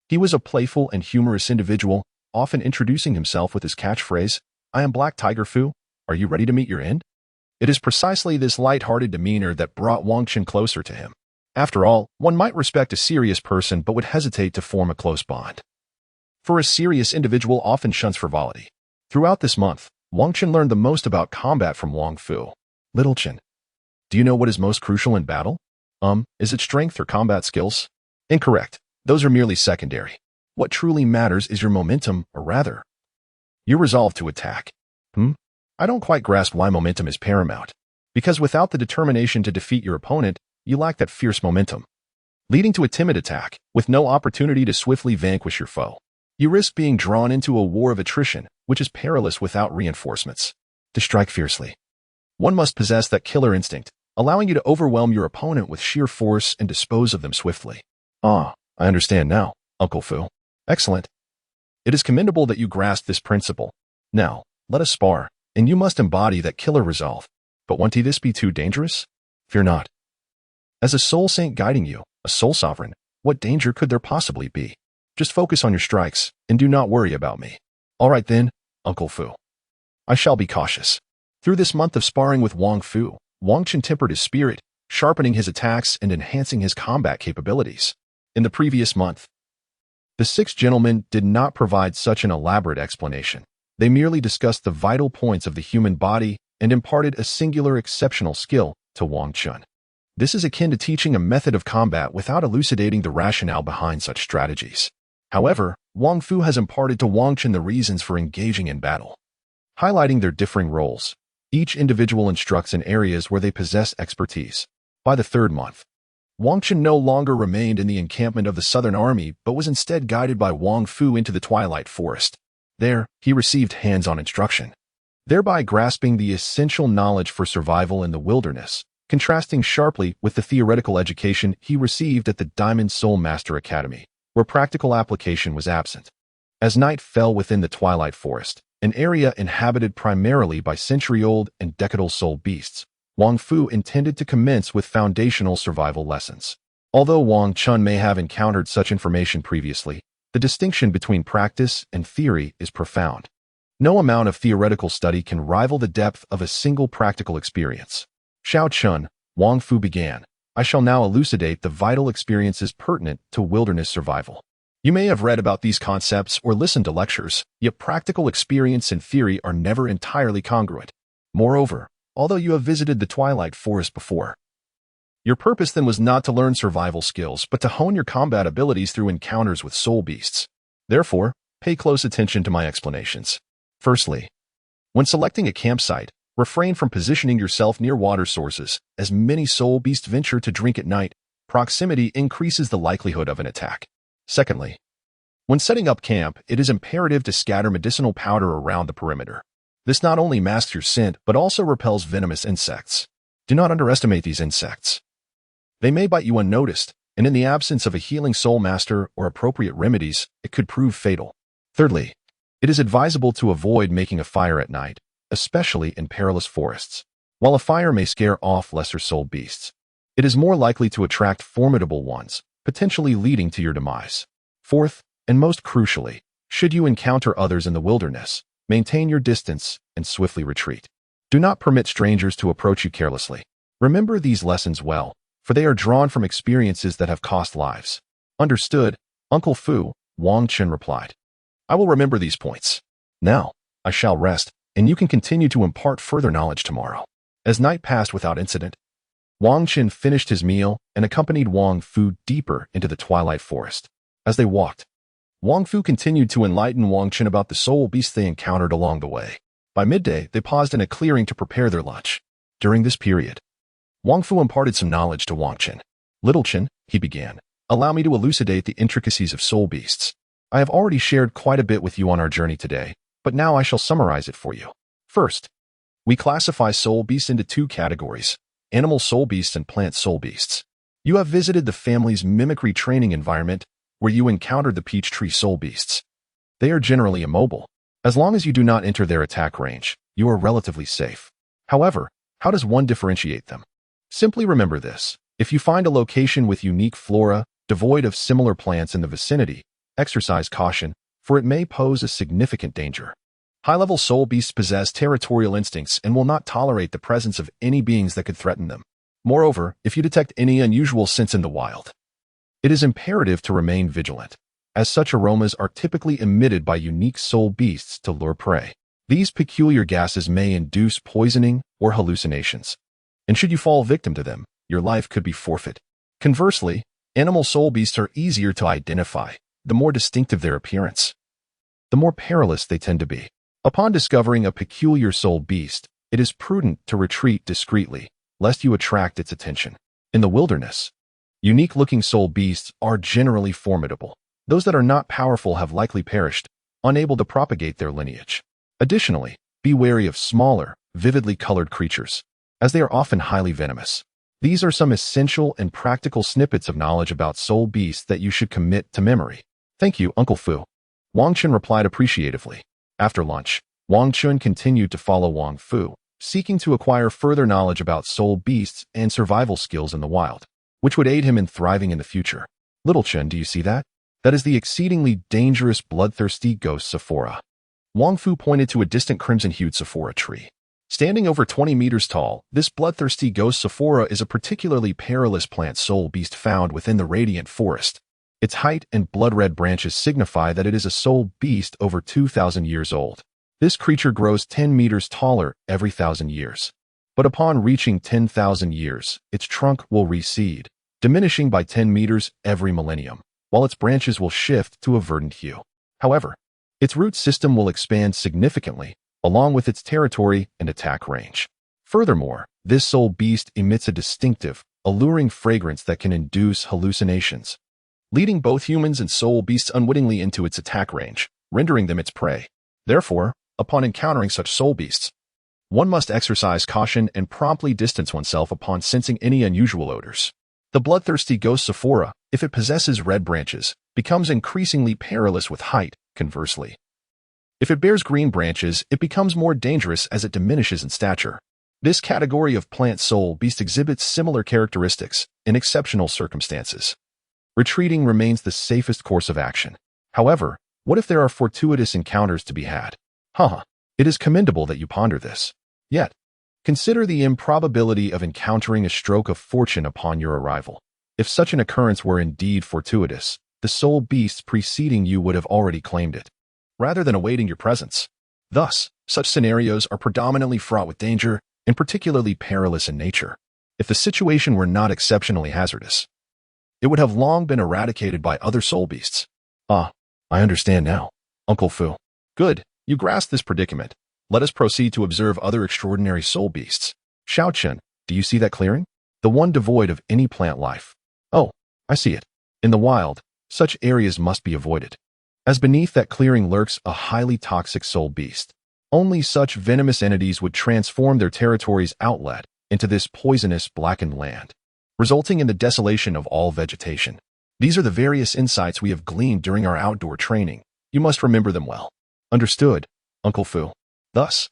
S1: he was a playful and humorous individual, often introducing himself with his catchphrase, "I am Black Tiger Fu. Are you ready to meet your end?" It is precisely this light-hearted demeanor that brought Wang Qin closer to him. After all, one might respect a serious person but would hesitate to form a close bond. For a serious individual often shuns frivolity. Throughout this month, Wang Qin learned the most about combat from Wang Fu. "Little Qin, do you know what is most crucial in battle? Is it strength or combat skills?" Incorrect. Those are merely secondary. What truly matters is your momentum, or rather, your resolve to attack. I don't quite grasp why momentum is paramount. Because without the determination to defeat your opponent, you lack that fierce momentum, leading to a timid attack, with no opportunity to swiftly vanquish your foe. You risk being drawn into a war of attrition, which is perilous without reinforcements. To strike fiercely, one must possess that killer instinct, allowing you to overwhelm your opponent with sheer force and dispose of them swiftly. I understand now, Uncle Fu. Excellent. It is commendable that you grasp this principle. Now, let us spar, and you must embody that killer resolve. But won't this be too dangerous? Fear not. As a soul saint guiding you, a soul sovereign, what danger could there possibly be? Just focus on your strikes, and do not worry about me. All right then, Uncle Fu. I shall be cautious. Through this month of sparring with Wang Fu, Wang Qin tempered his spirit, sharpening his attacks and enhancing his combat capabilities. In the previous month, the 6 gentlemen did not provide such an elaborate explanation. They merely discussed the vital points of the human body and imparted a singular exceptional skill to Wang Chun. This is akin to teaching a method of combat without elucidating the rationale behind such strategies. However, Wang Fu has imparted to Wang Chun the reasons for engaging in battle, highlighting their differing roles. Each individual instructs in areas where they possess expertise. By the 3rd month, Wang Chun no longer remained in the encampment of the Southern Army, but was instead guided by Wang Fu into the Twilight Forest. There, he received hands-on instruction, thereby grasping the essential knowledge for survival in the wilderness, contrasting sharply with the theoretical education he received at the Diamond Soul Master Academy, where practical application was absent. As night fell within the Twilight Forest, an area inhabited primarily by century-old and decadal soul beasts, Wang Fu intended to commence with foundational survival lessons. Although Wang Chun may have encountered such information previously, the distinction between practice and theory is profound. No amount of theoretical study can rival the depth of a single practical experience. Shao Chun, Wang Fu began. I shall now elucidate the vital experiences pertinent to wilderness survival. You may have read about these concepts or listened to lectures, yet practical experience and theory are never entirely congruent. Moreover, although you have visited the Twilight Forest before, your purpose then was not to learn survival skills, but to hone your combat abilities through encounters with soul beasts. Therefore, pay close attention to my explanations. Firstly, when selecting a campsite, refrain from positioning yourself near water sources, as many soul beasts venture to drink at night. Proximity increases the likelihood of an attack. Secondly, when setting up camp, it is imperative to scatter medicinal powder around the perimeter. This not only masks your scent, but also repels venomous insects. Do not underestimate these insects. They may bite you unnoticed, and in the absence of a healing soul master or appropriate remedies, it could prove fatal. Thirdly, it is advisable to avoid making a fire at night, especially in perilous forests. While a fire may scare off lesser soul beasts, it is more likely to attract formidable ones, potentially leading to your demise. Fourth, and most crucially, should you encounter others in the wilderness, maintain your distance and swiftly retreat. Do not permit strangers to approach you carelessly. Remember these lessons well, for they are drawn from experiences that have cost lives. Understood, Uncle Fu, Wang Chun replied. I will remember these points. Now, I shall rest, and you can continue to impart further knowledge tomorrow. As night passed without incident, Wang Chun finished his meal and accompanied Wang Fu deeper into the Twilight Forest. As they walked, Wang Fu continued to enlighten Wang Chun about the soul beasts they encountered along the way. By midday, they paused in a clearing to prepare their lunch. During this period, Wang Fu imparted some knowledge to Wang Chun. Little Chun, he began, allow me to elucidate the intricacies of soul beasts. I have already shared quite a bit with you on our journey today, but now I shall summarize it for you. First, we classify soul beasts into two categories: animal soul beasts and plant soul beasts. You have visited the family's mimicry training environment where you encountered the peach tree soul beasts. They are generally immobile. As long as you do not enter their attack range, you are relatively safe. However, how does one differentiate them? Simply remember this: if you find a location with unique flora, devoid of similar plants in the vicinity, exercise caution, for it may pose a significant danger. High-level soul beasts possess territorial instincts and will not tolerate the presence of any beings that could threaten them. Moreover, if you detect any unusual scents in the wild, it is imperative to remain vigilant, as such aromas are typically emitted by unique soul beasts to lure prey. These peculiar gases may induce poisoning or hallucinations, and should you fall victim to them, your life could be forfeit. Conversely, animal soul beasts are easier to identify. The more distinctive their appearance, the more perilous they tend to be. Upon discovering a peculiar soul beast, it is prudent to retreat discreetly, lest you attract its attention. In the wilderness, unique-looking soul beasts are generally formidable. Those that are not powerful have likely perished, unable to propagate their lineage. Additionally, be wary of smaller, vividly colored creatures, as they are often highly venomous. These are some essential and practical snippets of knowledge about soul beasts that you should commit to memory. Thank you, Uncle Fu. Wang Chun replied appreciatively. After lunch, Wang Chun continued to follow Wang Fu, seeking to acquire further knowledge about soul beasts and survival skills in the wild, which would aid him in thriving in the future. Little Chun, do you see that? That is the exceedingly dangerous bloodthirsty ghost Sephora. Wang Fu pointed to a distant crimson-hued Sephora tree. Standing over 20 meters tall, this bloodthirsty ghost Sephora is a particularly perilous plant soul beast found within the radiant forest. Its height and blood-red branches signify that it is a soul beast over 2,000 years old. This creature grows 10 meters taller every 1,000 years. But upon reaching 10,000 years, its trunk will recede, diminishing by 10 meters every millennium, while its branches will shift to a verdant hue. However, its root system will expand significantly, along with its territory and attack range. Furthermore, this soul beast emits a distinctive, alluring fragrance that can induce hallucinations, leading both humans and soul beasts unwittingly into its attack range, rendering them its prey. Therefore, upon encountering such soul beasts, one must exercise caution and promptly distance oneself upon sensing any unusual odors. The bloodthirsty ghost Sephora, if it possesses red branches, becomes increasingly perilous with height. Conversely, if it bears green branches, it becomes more dangerous as it diminishes in stature. This category of plant soul beast exhibits similar characteristics in exceptional circumstances. Retreating remains the safest course of action. However, what if there are fortuitous encounters to be had? It is commendable that you ponder this. Yet, consider the improbability of encountering a stroke of fortune upon your arrival. If such an occurrence were indeed fortuitous, the soul beasts preceding you would have already claimed it, rather than awaiting your presence. Thus, such scenarios are predominantly fraught with danger and particularly perilous in nature. If the situation were not exceptionally hazardous, it would have long been eradicated by other soul beasts. I understand now, Uncle Fu. Good, you grasp this predicament. Let us proceed to observe other extraordinary soul beasts. Xiao Chen, do you see that clearing? The one devoid of any plant life. Oh, I see it. In the wild, such areas must be avoided, as beneath that clearing lurks a highly toxic soul beast. Only such venomous entities would transform their territory's outlet into this poisonous blackened land, resulting in the desolation of all vegetation. These are the various insights we have gleaned during our outdoor training. You must remember them well. Understood, Uncle Fu. Thus,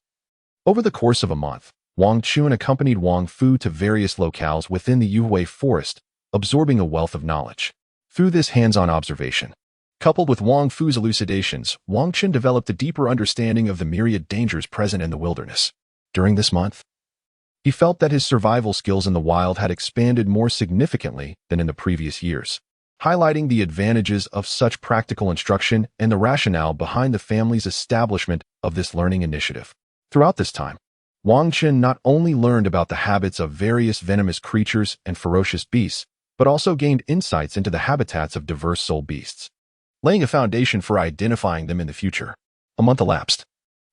S1: over the course of a month, Wang Chun accompanied Wang Fu to various locales within the Yuhui forest, absorbing a wealth of knowledge. Through this hands-on observation, coupled with Wang Fu's elucidations, Wang Chun developed a deeper understanding of the myriad dangers present in the wilderness. During this month, he felt that his survival skills in the wild had expanded more significantly than in the previous years, highlighting the advantages of such practical instruction and the rationale behind the family's establishment of this learning initiative. Throughout this time, Wang Chun not only learned about the habits of various venomous creatures and ferocious beasts, but also gained insights into the habitats of diverse soul beasts, laying a foundation for identifying them in the future. A month elapsed,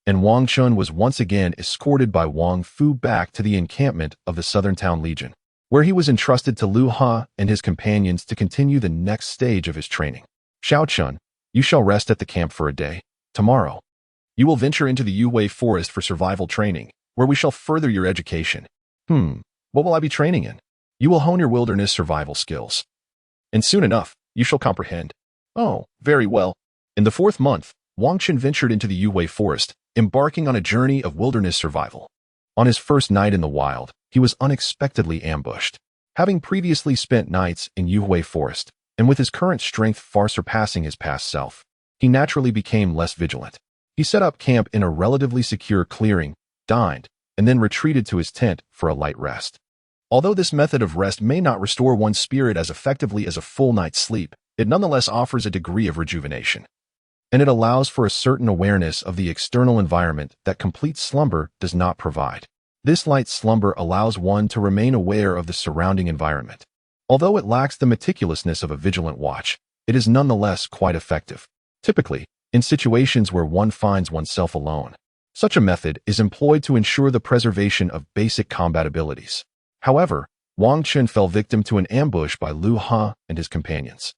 S1: and Wang Chun was once again escorted by Wang Fu back to the encampment of the Southern Town Legion. where he was entrusted to Lu Ha and his companions to continue the next stage of his training. Xiao Chun, you shall rest at the camp for a day. Tomorrow, you will venture into the Yue Forest for survival training, where we shall further your education. What will I be training in? You will hone your wilderness survival skills. And soon enough, you shall comprehend. Oh, very well. In the 4th month, Wang Qin ventured into the Yue Forest, embarking on a journey of wilderness survival. On his first night in the wild, he was unexpectedly ambushed. Having previously spent nights in Yue Forest, and with his current strength far surpassing his past self, he naturally became less vigilant. He set up camp in a relatively secure clearing, dined, and then retreated to his tent for a light rest. Although this method of rest may not restore one's spirit as effectively as a full night's sleep, it nonetheless offers a degree of rejuvenation. And it allows for a certain awareness of the external environment that complete slumber does not provide. This light slumber allows one to remain aware of the surrounding environment. Although it lacks the meticulousness of a vigilant watch, it is nonetheless quite effective. Typically, in situations where one finds oneself alone, such a method is employed to ensure the preservation of basic combat abilities. However, Wang Qin fell victim to an ambush by Lu Ha and his companions.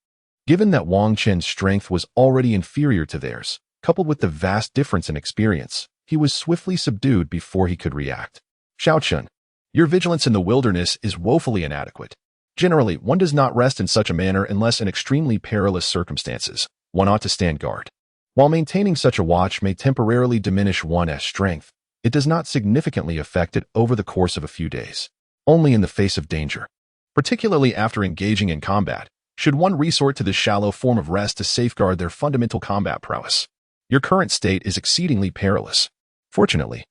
S1: Given that Wang Qin's strength was already inferior to theirs, coupled with the vast difference in experience, he was swiftly subdued before he could react. Xiao Chun, your vigilance in the wilderness is woefully inadequate. Generally, one does not rest in such a manner unless in extremely perilous circumstances. One ought to stand guard. While maintaining such a watch may temporarily diminish one's strength, it does not significantly affect it over the course of a few days. Only in the face of danger, particularly after engaging in combat, should one resort to this shallow form of rest to safeguard their fundamental combat prowess. Your current state is exceedingly perilous. Fortunately,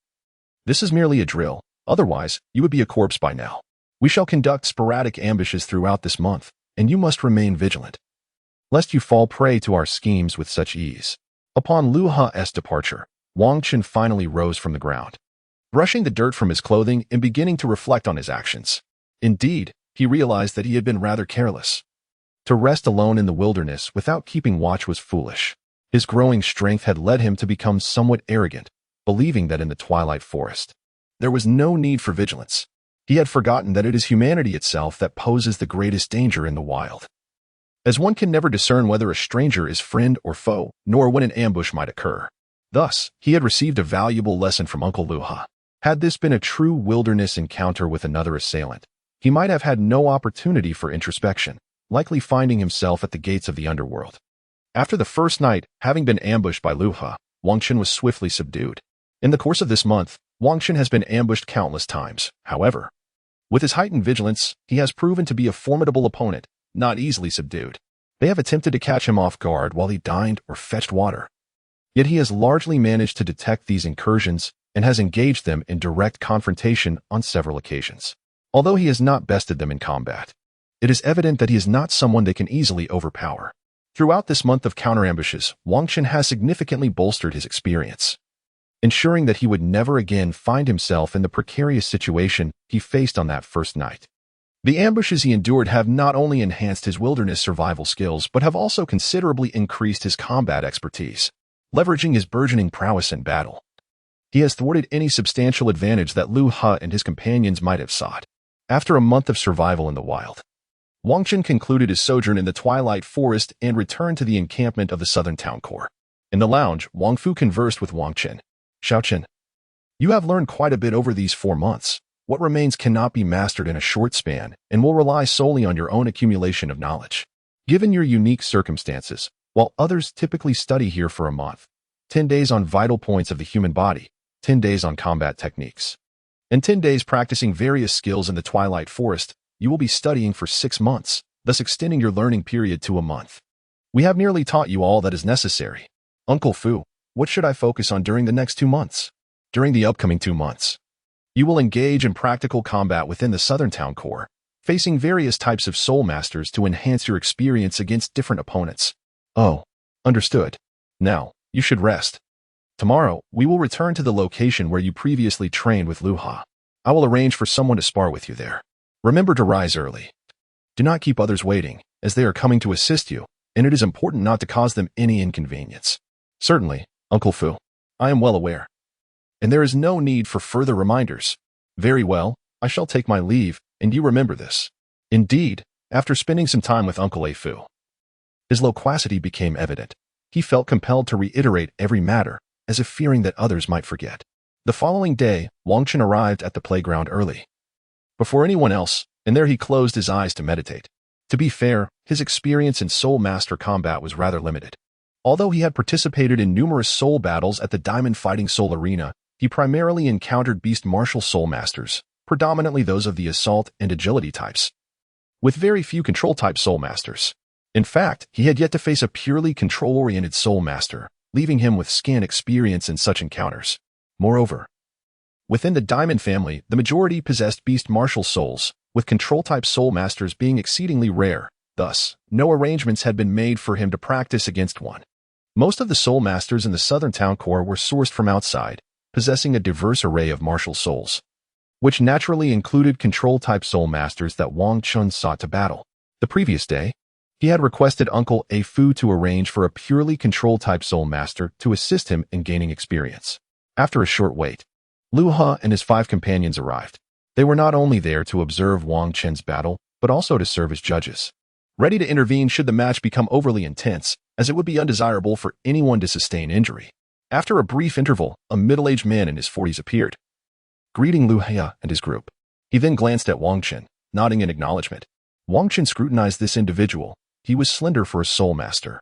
S1: this is merely a drill, otherwise you would be a corpse by now. We shall conduct sporadic ambushes throughout this month, and you must remain vigilant, lest you fall prey to our schemes with such ease. Upon Lu Ha's departure, Wang Qin finally rose from the ground, brushing the dirt from his clothing and beginning to reflect on his actions. Indeed, he realized that he had been rather careless. To rest alone in the wilderness without keeping watch was foolish. His growing strength had led him to become somewhat arrogant, believing that in the twilight forest, there was no need for vigilance. He had forgotten that it is humanity itself that poses the greatest danger in the wild, as one can never discern whether a stranger is friend or foe, nor when an ambush might occur. Thus, he had received a valuable lesson from Uncle Lu Ha. Had this been a true wilderness encounter with another assailant, he might have had no opportunity for introspection, likely finding himself at the gates of the underworld. After the first night, having been ambushed by Lu Ha, Wang Qin was swiftly subdued. In the course of this month, Wang Qin has been ambushed countless times. However, with his heightened vigilance, he has proven to be a formidable opponent, not easily subdued. They have attempted to catch him off guard while he dined or fetched water. Yet he has largely managed to detect these incursions and has engaged them in direct confrontation on several occasions. Although he has not bested them in combat, it is evident that he is not someone they can easily overpower. Throughout this month of counter-ambushes, Wang Qin has significantly bolstered his experience, ensuring that he would never again find himself in the precarious situation he faced on that first night. The ambushes he endured have not only enhanced his wilderness survival skills, but have also considerably increased his combat expertise, leveraging his burgeoning prowess in battle. He has thwarted any substantial advantage that Lu Ha and his companions might have sought. After a month of survival in the wild, Wang Qin concluded his sojourn in the twilight forest and returned to the encampment of the southern town core. In the lounge, Wang Fu conversed with Wang Qin. Xiao Qin, you have learned quite a bit over these 4 months. What remains cannot be mastered in a short span and will rely solely on your own accumulation of knowledge. Given your unique circumstances, while others typically study here for a month, 10 days on vital points of the human body, 10 days on combat techniques, and 10 days practicing various skills in the twilight forest, you will be studying for 6 months, thus extending your learning period to a month. We have nearly taught you all that is necessary. Uncle Fu, what should I focus on during the next 2 months? During the upcoming 2 months, you will engage in practical combat within the southern town core, facing various types of soul masters to enhance your experience against different opponents. Oh, understood. Now, you should rest. Tomorrow, we will return to the location where you previously trained with Lu Ha. I will arrange for someone to spar with you there. Remember to rise early. Do not keep others waiting, as they are coming to assist you, and it is important not to cause them any inconvenience. Certainly, Uncle Fu. I am well aware. And there is no need for further reminders. Very well, I shall take my leave, and you remember this. Indeed, after spending some time with Uncle Afu, his loquacity became evident. He felt compelled to reiterate every matter, as if fearing that others might forget. The following day, Wang Chen arrived at the playground early, before anyone else, and there he closed his eyes to meditate. To be fair, his experience in Soul Master combat was rather limited. Although he had participated in numerous soul battles at the Diamond Fighting Soul Arena, he primarily encountered beast martial soul masters, predominantly those of the assault and agility types, with very few control-type soul masters. In fact, he had yet to face a purely control-oriented soul master, leaving him with scant experience in such encounters. Moreover, within the Diamond family, the majority possessed beast martial souls, with control-type soul masters being exceedingly rare. Thus, no arrangements had been made for him to practice against one. Most of the soul masters in the southern town core were sourced from outside, possessing a diverse array of martial souls, which naturally included control-type soul masters that Wang Chen sought to battle. The previous day, he had requested Uncle Afu to arrange for a purely control-type soul master to assist him in gaining experience. After a short wait, Lu He and his 5 companions arrived. They were not only there to observe Wang Chen's battle, but also to serve as judges, ready to intervene should the match become overly intense, as it would be undesirable for anyone to sustain injury. After a brief interval, a middle-aged man in his 40s appeared, greeting Lu He and his group. He then glanced at Wang Chen, nodding in acknowledgement. Wang Chen scrutinized this individual. He was slender for a soul master,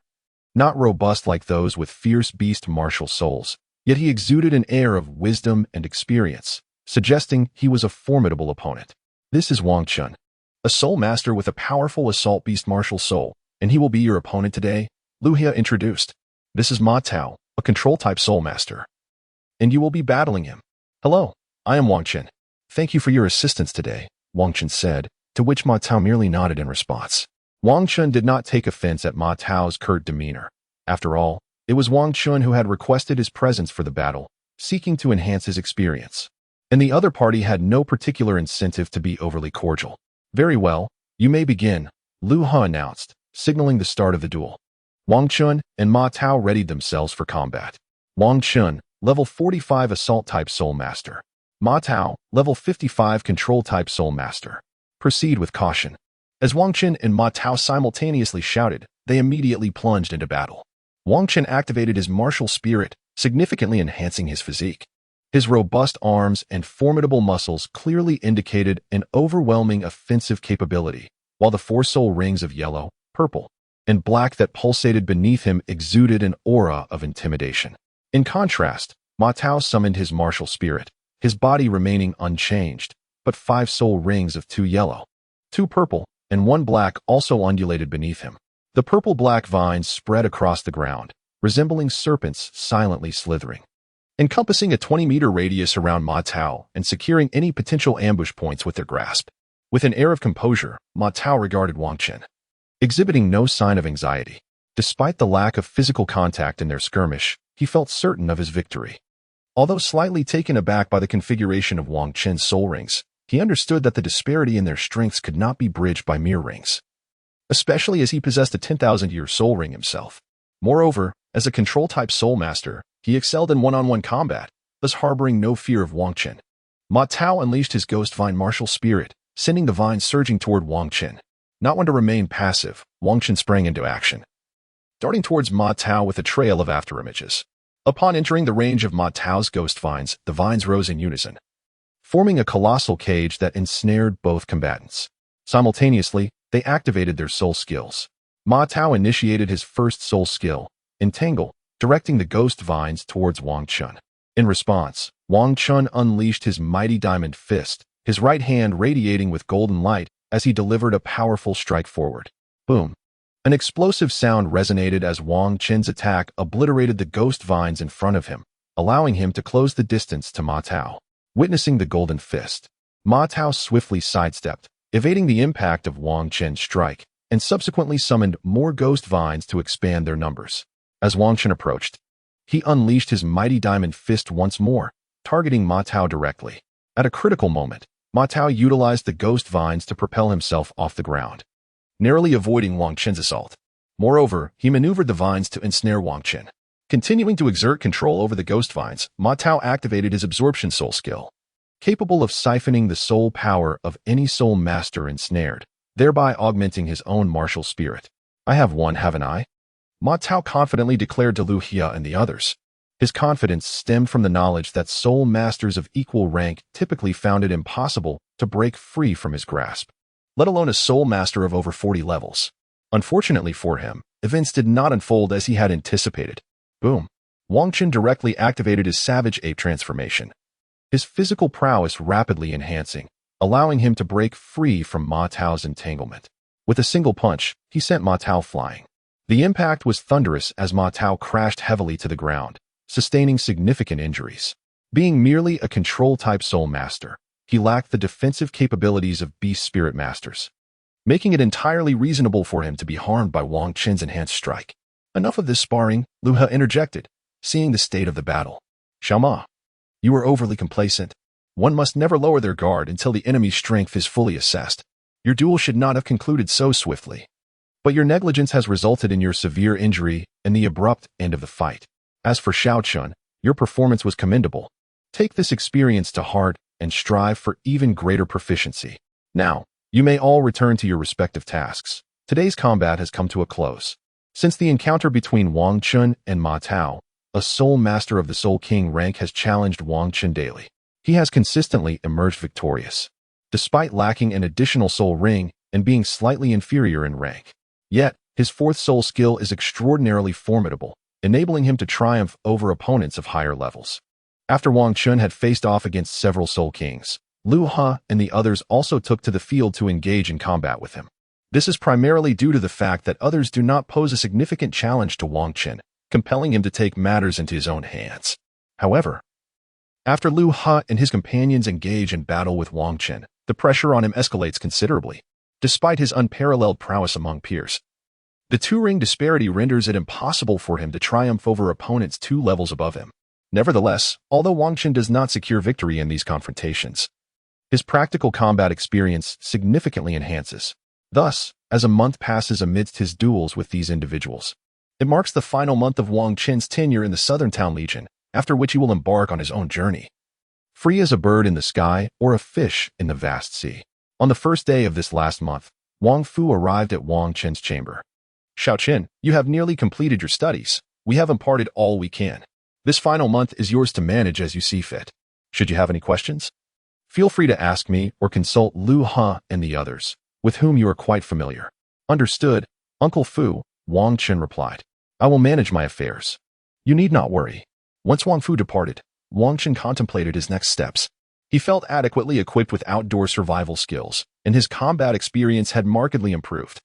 S1: not robust like those with fierce beast martial souls, yet he exuded an air of wisdom and experience, suggesting he was a formidable opponent. This is Wang Chen, a soul master with a powerful assault beast martial soul, and he will be your opponent today, Lu He introduced. This is Ma Tao, a control-type soul master, and you will be battling him. Hello, I am Wang Chen. Thank you for your assistance today, Wang Chen said, to which Ma Tao merely nodded in response. Wang Chen did not take offense at Ma Tao's curt demeanor. After all, it was Wang Chen who had requested his presence for the battle, seeking to enhance his experience, and the other party had no particular incentive to be overly cordial. Very well, you may begin, Lu He announced, signaling the start of the duel. Wang Chen and Ma Tao readied themselves for combat. Wang Chen, level 45 assault-type soul master. Ma Tao, level 55 control-type soul master. Proceed with caution. As Wang Chen and Ma Tao simultaneously shouted, they immediately plunged into battle. Wang Chen activated his martial spirit, significantly enhancing his physique. His robust arms and formidable muscles clearly indicated an overwhelming offensive capability, while the 4 soul rings of yellow, purple, and black that pulsated beneath him exuded an aura of intimidation. In contrast, Ma Tao summoned his martial spirit, his body remaining unchanged, but 5 soul rings of 2 yellow, 2 purple, and 1 black also undulated beneath him. The purple-black vines spread across the ground, resembling serpents silently slithering, encompassing a 20-meter radius around Ma Tao and securing any potential ambush points with their grasp. With an air of composure, Ma Tao regarded Wang Chen, exhibiting no sign of anxiety. Despite the lack of physical contact in their skirmish, he felt certain of his victory. Although slightly taken aback by the configuration of Wang Chen's soul rings, he understood that the disparity in their strengths could not be bridged by mere rings, especially as he possessed a 10,000-year soul ring himself. Moreover, as a control-type soul master, he excelled in one-on-one combat, thus harboring no fear of Wang Chen. Ma Tao unleashed his ghost vine martial spirit, sending the vine surging toward Wang Chen. Not one to remain passive, Wang Chen sprang into action, darting towards Ma Tao with a trail of afterimages. Upon entering the range of Ma Tao's ghost vines, the vines rose in unison, forming a colossal cage that ensnared both combatants. Simultaneously, they activated their soul skills. Ma Tao initiated his first soul skill, Entangle, directing the ghost vines towards Wang Chen. In response, Wang Chen unleashed his mighty diamond fist, his right hand radiating with golden light as he delivered a powerful strike forward. Boom! An explosive sound resonated as Wang Chen's attack obliterated the ghost vines in front of him, allowing him to close the distance to Ma Tao. Witnessing the golden fist, Ma Tao swiftly sidestepped, evading the impact of Wang Chen's strike, and subsequently summoned more ghost vines to expand their numbers. As Wang Chen approached, he unleashed his mighty diamond fist once more, targeting Ma Tao directly. At a critical moment, Ma Tao utilized the ghost vines to propel himself off the ground, narrowly avoiding Wang Chen's assault. Moreover, he maneuvered the vines to ensnare Wang Chen. Continuing to exert control over the ghost vines, Ma Tao activated his absorption soul skill, capable of siphoning the soul power of any soul master ensnared, thereby augmenting his own martial spirit. I have one, haven't I? Ma Tao confidently declared to Liu He and the others. His confidence stemmed from the knowledge that soul masters of equal rank typically found it impossible to break free from his grasp, let alone a soul master of over 40 levels. Unfortunately for him, events did not unfold as he had anticipated. Boom. Wang Qin directly activated his savage ape transformation, his physical prowess rapidly enhancing, allowing him to break free from Ma Tao's entanglement. With a single punch, he sent Ma Tao flying. The impact was thunderous as Ma Tao crashed heavily to the ground, sustaining significant injuries. Being merely a control-type soul master, he lacked the defensive capabilities of beast spirit masters, making it entirely reasonable for him to be harmed by Wang Qin's enhanced strike. Enough of this sparring, Liu He interjected, seeing the state of the battle. Xiaoma, you are overly complacent. One must never lower their guard until the enemy's strength is fully assessed. Your duel should not have concluded so swiftly. But your negligence has resulted in your severe injury and the abrupt end of the fight. As for Shao Chun, your performance was commendable. Take this experience to heart and strive for even greater proficiency. Now, you may all return to your respective tasks. Today's combat has come to a close. Since the encounter between Wang Qin and Ma Tao, a soul master of the Soul King rank has challenged Wang Qin daily. He has consistently emerged victorious, despite lacking an additional soul ring and being slightly inferior in rank. Yet, his fourth soul skill is extraordinarily formidable, enabling him to triumph over opponents of higher levels. After Wang Qin had faced off against several Soul Kings, Liu He and the others also took to the field to engage in combat with him. This is primarily due to the fact that others do not pose a significant challenge to Wang Qin, compelling him to take matters into his own hands. However, after Liu He and his companions engage in battle with Wang Qin, the pressure on him escalates considerably. Despite his unparalleled prowess among peers, the two-ring disparity renders it impossible for him to triumph over opponents 2 levels above him. Nevertheless, although Wang Qin does not secure victory in these confrontations, his practical combat experience significantly enhances. Thus, as a month passes amidst his duels with these individuals, it marks the final month of Wang Qin's tenure in the Southern Town Legion, after which he will embark on his own journey. Free as a bird in the sky or a fish in the vast sea. On the first day of this last month, Wang Fu arrived at Wang Qin's chamber. Shao Qin, you have nearly completed your studies. We have imparted all we can. This final month is yours to manage as you see fit. Should you have any questions, feel free to ask me or consult Liu He and the others, with whom you are quite familiar. Understood, Uncle Fu, Wang Qin replied. I will manage my affairs. You need not worry. Once Wang Fu departed, Wang Qin contemplated his next steps. He felt adequately equipped with outdoor survival skills, and his combat experience had markedly improved.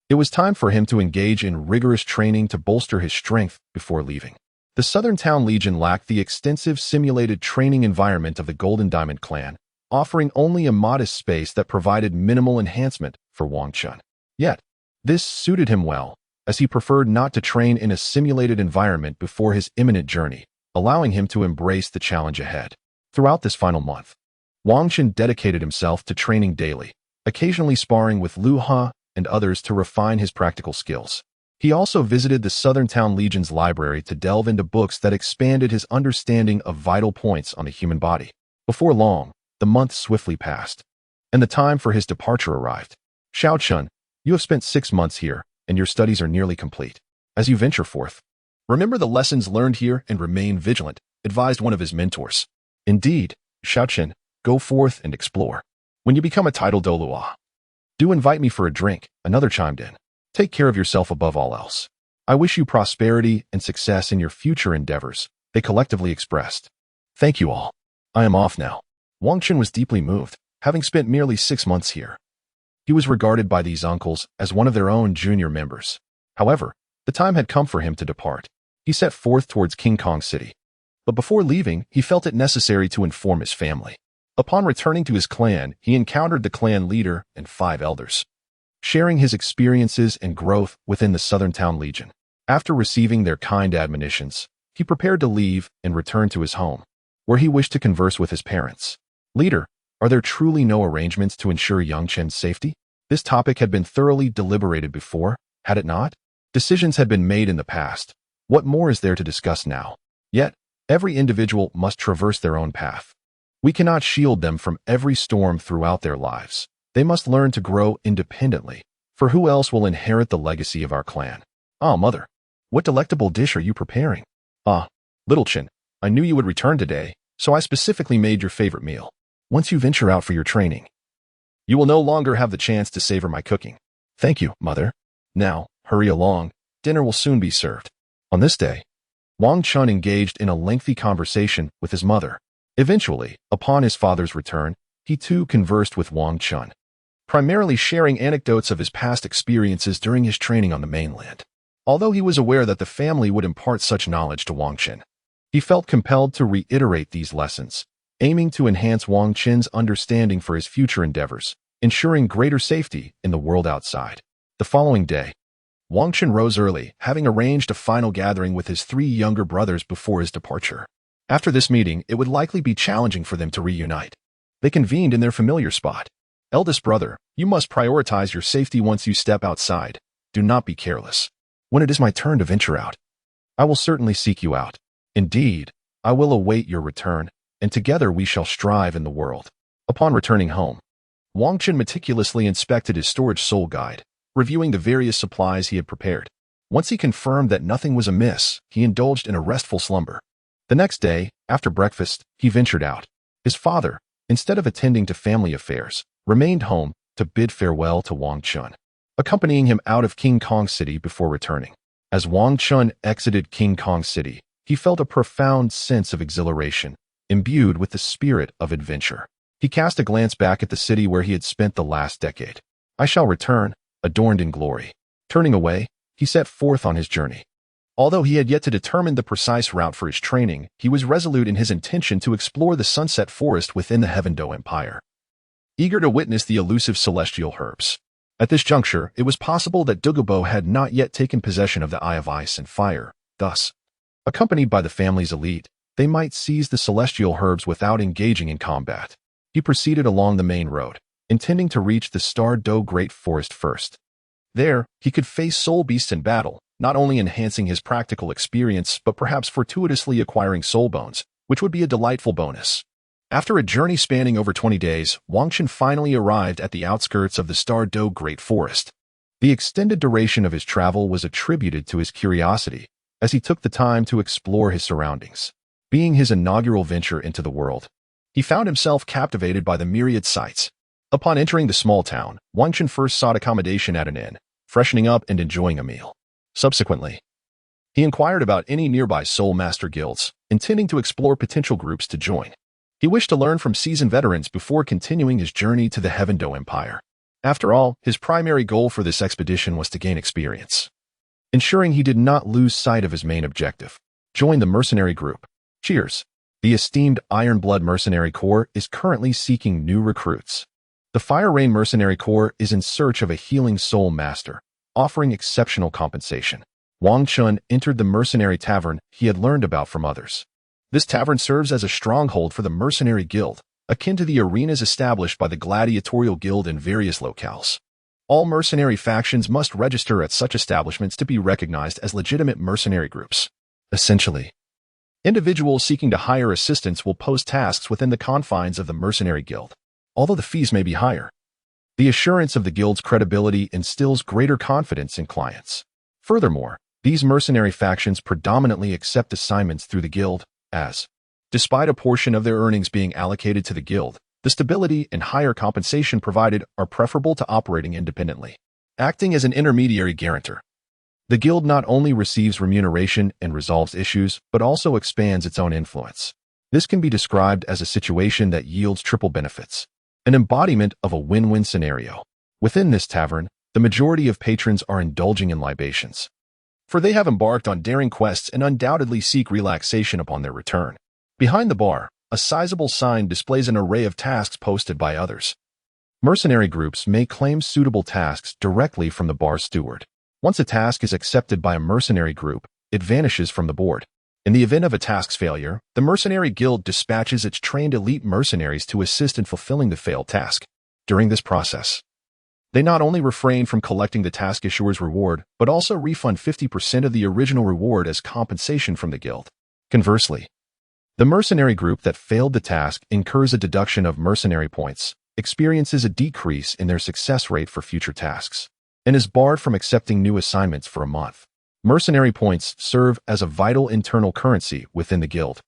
S1: It was time for him to engage in rigorous training to bolster his strength before leaving. The Southern Town Legion lacked the extensive simulated training environment of the Golden Diamond clan, offering only a modest space that provided minimal enhancement for Wang Qin. Yet, this suited him well, as he preferred not to train in a simulated environment before his imminent journey, allowing him to embrace the challenge ahead. Throughout this final month, Wang Qin dedicated himself to training daily, occasionally sparring with Liu He and others to refine his practical skills. He also visited the Southern Town Legion's library to delve into books that expanded his understanding of vital points on the human body. Before long, the month swiftly passed, and the time for his departure arrived. Shao Chun, you have spent 6 months here, and your studies are nearly complete. As you venture forth, remember the lessons learned here and remain vigilant, advised one of his mentors. Indeed, Shao Chun, go forth and explore. When you become a titled Douluo, do invite me for a drink, another chimed in. Take care of yourself above all else. I wish you prosperity and success in your future endeavors, they collectively expressed. Thank you all. I am off now. Wang Qin was deeply moved, having spent merely 6 months here. He was regarded by these uncles as one of their own junior members. However, the time had come for him to depart. He set forth towards King Kong City. But before leaving, he felt it necessary to inform his family. Upon returning to his clan, he encountered the clan leader and 5 elders, sharing his experiences and growth within the Southern Town Legion. After receiving their kind admonitions, he prepared to leave and return to his home, where he wished to converse with his parents. Leader, are there truly no arrangements to ensure young Chen's safety? This topic had been thoroughly deliberated before, had it not? Decisions had been made in the past. What more is there to discuss now? Yet, every individual must traverse their own path. We cannot shield them from every storm throughout their lives. They must learn to grow independently, for who else will inherit the legacy of our clan? Ah, mother, what delectable dish are you preparing? Ah, little Chin, I knew you would return today, so I specifically made your favorite meal. Once you venture out for your training, you will no longer have the chance to savor my cooking. Thank you, mother. Now, hurry along. Dinner will soon be served. On this day, Wang Chun engaged in a lengthy conversation with his mother. Eventually, upon his father's return, he too conversed with Wang Chun, primarily sharing anecdotes of his past experiences during his training on the mainland. Although he was aware that the family would impart such knowledge to Wang Chun, he felt compelled to reiterate these lessons, aiming to enhance Wang Chun's understanding for his future endeavors, ensuring greater safety in the world outside. The following day, Wang Chun rose early, having arranged a final gathering with his 3 younger brothers before his departure. After this meeting, it would likely be challenging for them to reunite. They convened in their familiar spot. Eldest brother, you must prioritize your safety once you step outside. Do not be careless. When it is my turn to venture out, I will certainly seek you out. Indeed, I will await your return, and together we shall strive in the world. Upon returning home, Wang Chun meticulously inspected his storage soul guide, reviewing the various supplies he had prepared. Once he confirmed that nothing was amiss, he indulged in a restful slumber. The next day, after breakfast, he ventured out. His father, instead of attending to family affairs, remained home to bid farewell to Wang Chun, accompanying him out of King Kong City before returning. As Wang Chun exited King Kong City, he felt a profound sense of exhilaration, imbued with the spirit of adventure. He cast a glance back at the city where he had spent the last decade. I shall return, adorned in glory. Turning away, he set forth on his journey. Although he had yet to determine the precise route for his training, he was resolute in his intention to explore the sunset forest within the Xingluo Empire, eager to witness the elusive celestial herbs. At this juncture, it was possible that Douluo had not yet taken possession of the Eye of Ice and Fire. Thus, accompanied by the family's elite, they might seize the celestial herbs without engaging in combat. He proceeded along the main road, intending to reach the Star-Do Great Forest first. There, he could face soul beasts in battle, not only enhancing his practical experience but perhaps fortuitously acquiring soul bones, which would be a delightful bonus. After a journey spanning over 20 days, Wang Chun finally arrived at the outskirts of the Star-Do Great Forest. The extended duration of his travel was attributed to his curiosity, as he took the time to explore his surroundings. Being his inaugural venture into the world, he found himself captivated by the myriad sights. Upon entering the small town, Wang Chun first sought accommodation at an inn, freshening up and enjoying a meal. Subsequently, he inquired about any nearby soul master guilds, intending to explore potential groups to join. He wished to learn from seasoned veterans before continuing his journey to the Xingluo Empire. After all, his primary goal for this expedition was to gain experience, ensuring he did not lose sight of his main objective: join the mercenary group. Cheers! The esteemed Iron Blood Mercenary Corps is currently seeking new recruits. The Fire Rain Mercenary Corps is in search of a healing soul master, offering exceptional compensation. Wang Chun entered the mercenary tavern he had learned about from others. This tavern serves as a stronghold for the mercenary guild, akin to the arenas established by the gladiatorial guild in various locales. All mercenary factions must register at such establishments to be recognized as legitimate mercenary groups. Essentially, individuals seeking to hire assistants will post tasks within the confines of the mercenary guild. Although the fees may be higher, the assurance of the guild's credibility instills greater confidence in clients. Furthermore, these mercenary factions predominantly accept assignments through the guild, as, despite a portion of their earnings being allocated to the guild, the stability and higher compensation provided are preferable to operating independently. Acting as an intermediary guarantor, the guild not only receives remuneration and resolves issues, but also expands its own influence. This can be described as a situation that yields triple benefits, an embodiment of a win-win scenario. Within this tavern, the majority of patrons are indulging in libations, for they have embarked on daring quests and undoubtedly seek relaxation upon their return. Behind the bar, a sizable sign displays an array of tasks posted by others. Mercenary groups may claim suitable tasks directly from the bar steward. Once a task is accepted by a mercenary group, it vanishes from the board. In the event of a task's failure, the mercenary guild dispatches its trained elite mercenaries to assist in fulfilling the failed task. During this process, they not only refrain from collecting the task issuer's reward, but also refund 50% of the original reward as compensation from the guild. Conversely, The mercenary group that failed the task incurs a deduction of mercenary points, experiences a decrease in their success rate for future tasks, and is barred from accepting new assignments for a month. Mercenary points serve as a vital internal currency within the guild,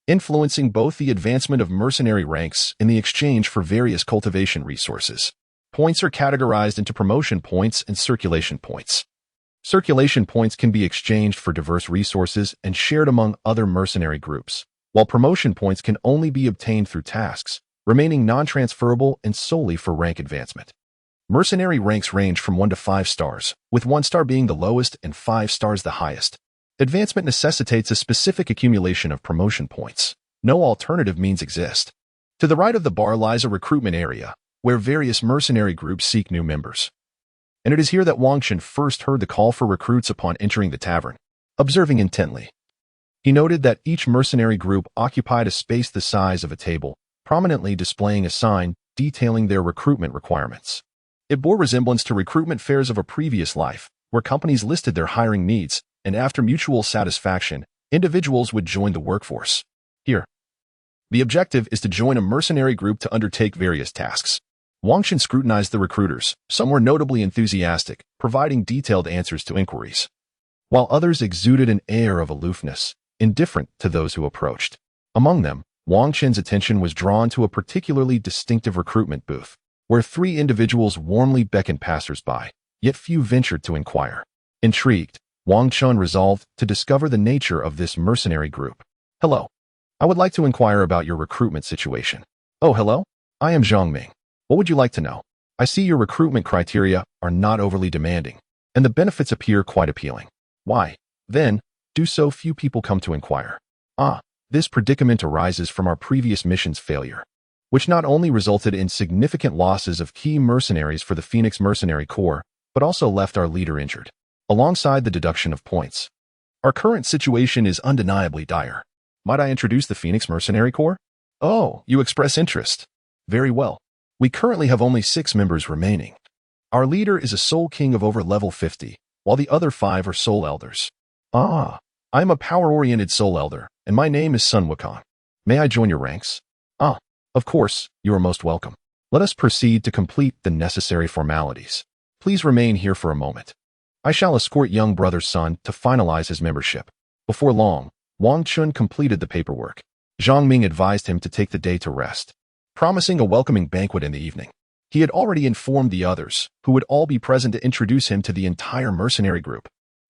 S1: influencing both the advancement of mercenary ranks and the exchange for various cultivation resources. Points are categorized into promotion points and circulation points. Circulation points can be exchanged for diverse resources and shared among other mercenary groups, while promotion points can only be obtained through tasks, remaining non-transferable and solely for rank advancement. Mercenary ranks range from 1 to 5 stars, with 1 star being the lowest and 5 stars the highest. Advancement necessitates a specific accumulation of promotion points. No alternative means exist. To the right of the bar lies a recruitment area, where various mercenary groups seek new members. And it is here that Wang Chen first heard the call for recruits upon entering the tavern. Observing intently, he noted that each mercenary group occupied a space the size of a table, prominently displaying a sign detailing their recruitment requirements. It bore resemblance to recruitment fairs of a previous life, where companies listed their hiring needs, and after mutual satisfaction, individuals would join the workforce. Here, the objective is to join a mercenary group to undertake various tasks. Wang Chen scrutinized the recruiters. Some were notably enthusiastic, providing detailed answers to inquiries, while others exuded an air of aloofness, indifferent to those who approached. Among them, Wang Chen's attention was drawn to a particularly distinctive recruitment booth, where 3 individuals warmly beckoned passers-by, yet few ventured to inquire. Intrigued, Wang Chen resolved to discover the nature of this mercenary group. Hello. I would like to inquire about your recruitment situation. Oh, hello. I am Zhang Ming. What would you like to know? I see your recruitment criteria are not overly demanding, and the benefits appear quite appealing. Why, then, do so few people come to inquire? This predicament arises from our previous mission's failure, which not only resulted in significant losses of key mercenaries for the Phoenix Mercenary Corps, but also left our leader injured, alongside the deduction of points. Our current situation is undeniably dire. Might I introduce the Phoenix Mercenary Corps? Oh, you express interest. Very well. We currently have only 6 members remaining. Our leader is a soul king of over level 50, while the other 5 are soul elders. I am a power-oriented soul elder, and my name is Sun Wukong. May I join your ranks? Of course, you are most welcome. Let us proceed to complete the necessary formalities. Please remain here for a moment. I shall escort young brother Sun to finalize his membership. Before long, Wang Chun completed the paperwork. Zhang Ming advised him to take the day to rest, promising a welcoming banquet in the evening. He had already informed the others, who would all be present to introduce him to the entire mercenary group.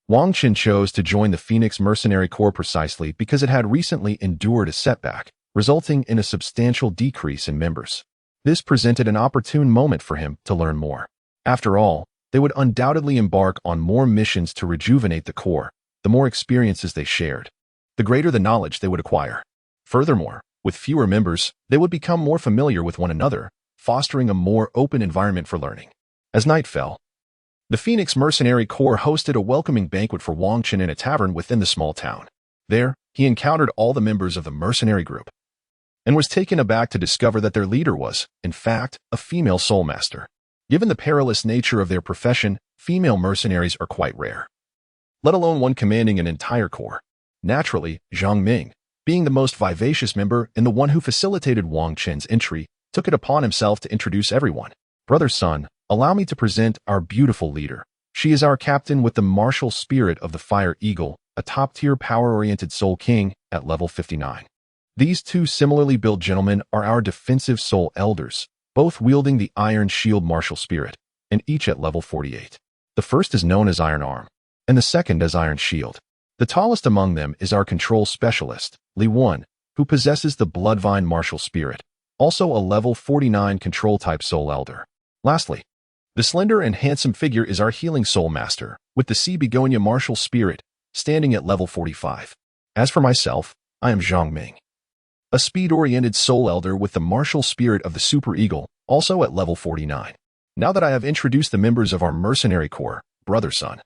S1: Wang Chen chose to join the Phoenix Mercenary Corps precisely because it had recently endured a setback, resulting in a substantial decrease in members. This presented an opportune moment for him to learn more. After all, they would undoubtedly embark on more missions to rejuvenate the Corps. The more experiences they shared, the greater the knowledge they would acquire. Furthermore, with fewer members, they would become more familiar with one another, fostering a more open environment for learning. As night fell, the Phoenix Mercenary Corps hosted a welcoming banquet for Wang Chen in a tavern within the small town. There, he encountered all the members of the mercenary group, and was taken aback to discover that their leader was, in fact, a female soul master. Given the perilous nature of their profession, female mercenaries are quite rare, let alone one commanding an entire corps. Naturally, Zhang Ming, being the most vivacious member and the one who facilitated Wang Chen's entry, took it upon himself to introduce everyone. Brother Sun, allow me to present our beautiful leader. She is our captain with the martial spirit of the Fire Eagle, a top-tier power-oriented soul king at level 59. These 2 similarly built gentlemen are our defensive soul elders, both wielding the Iron Shield martial spirit, and each at level 48. The first is known as Iron Arm, and the second as Iron Shield. The tallest among them is our control specialist, Li Wan, who possesses the Bloodvine martial spirit, also a level 49 control-type soul elder. Lastly, the slender and handsome figure is our healing soul master, with the Sea Begonia martial spirit, standing at level 45. As for myself, I am Zhang Ming, a speed-oriented soul elder with the martial spirit of the Super Eagle, also at level 49. Now that I have introduced the members of our mercenary corps, Brother Sun,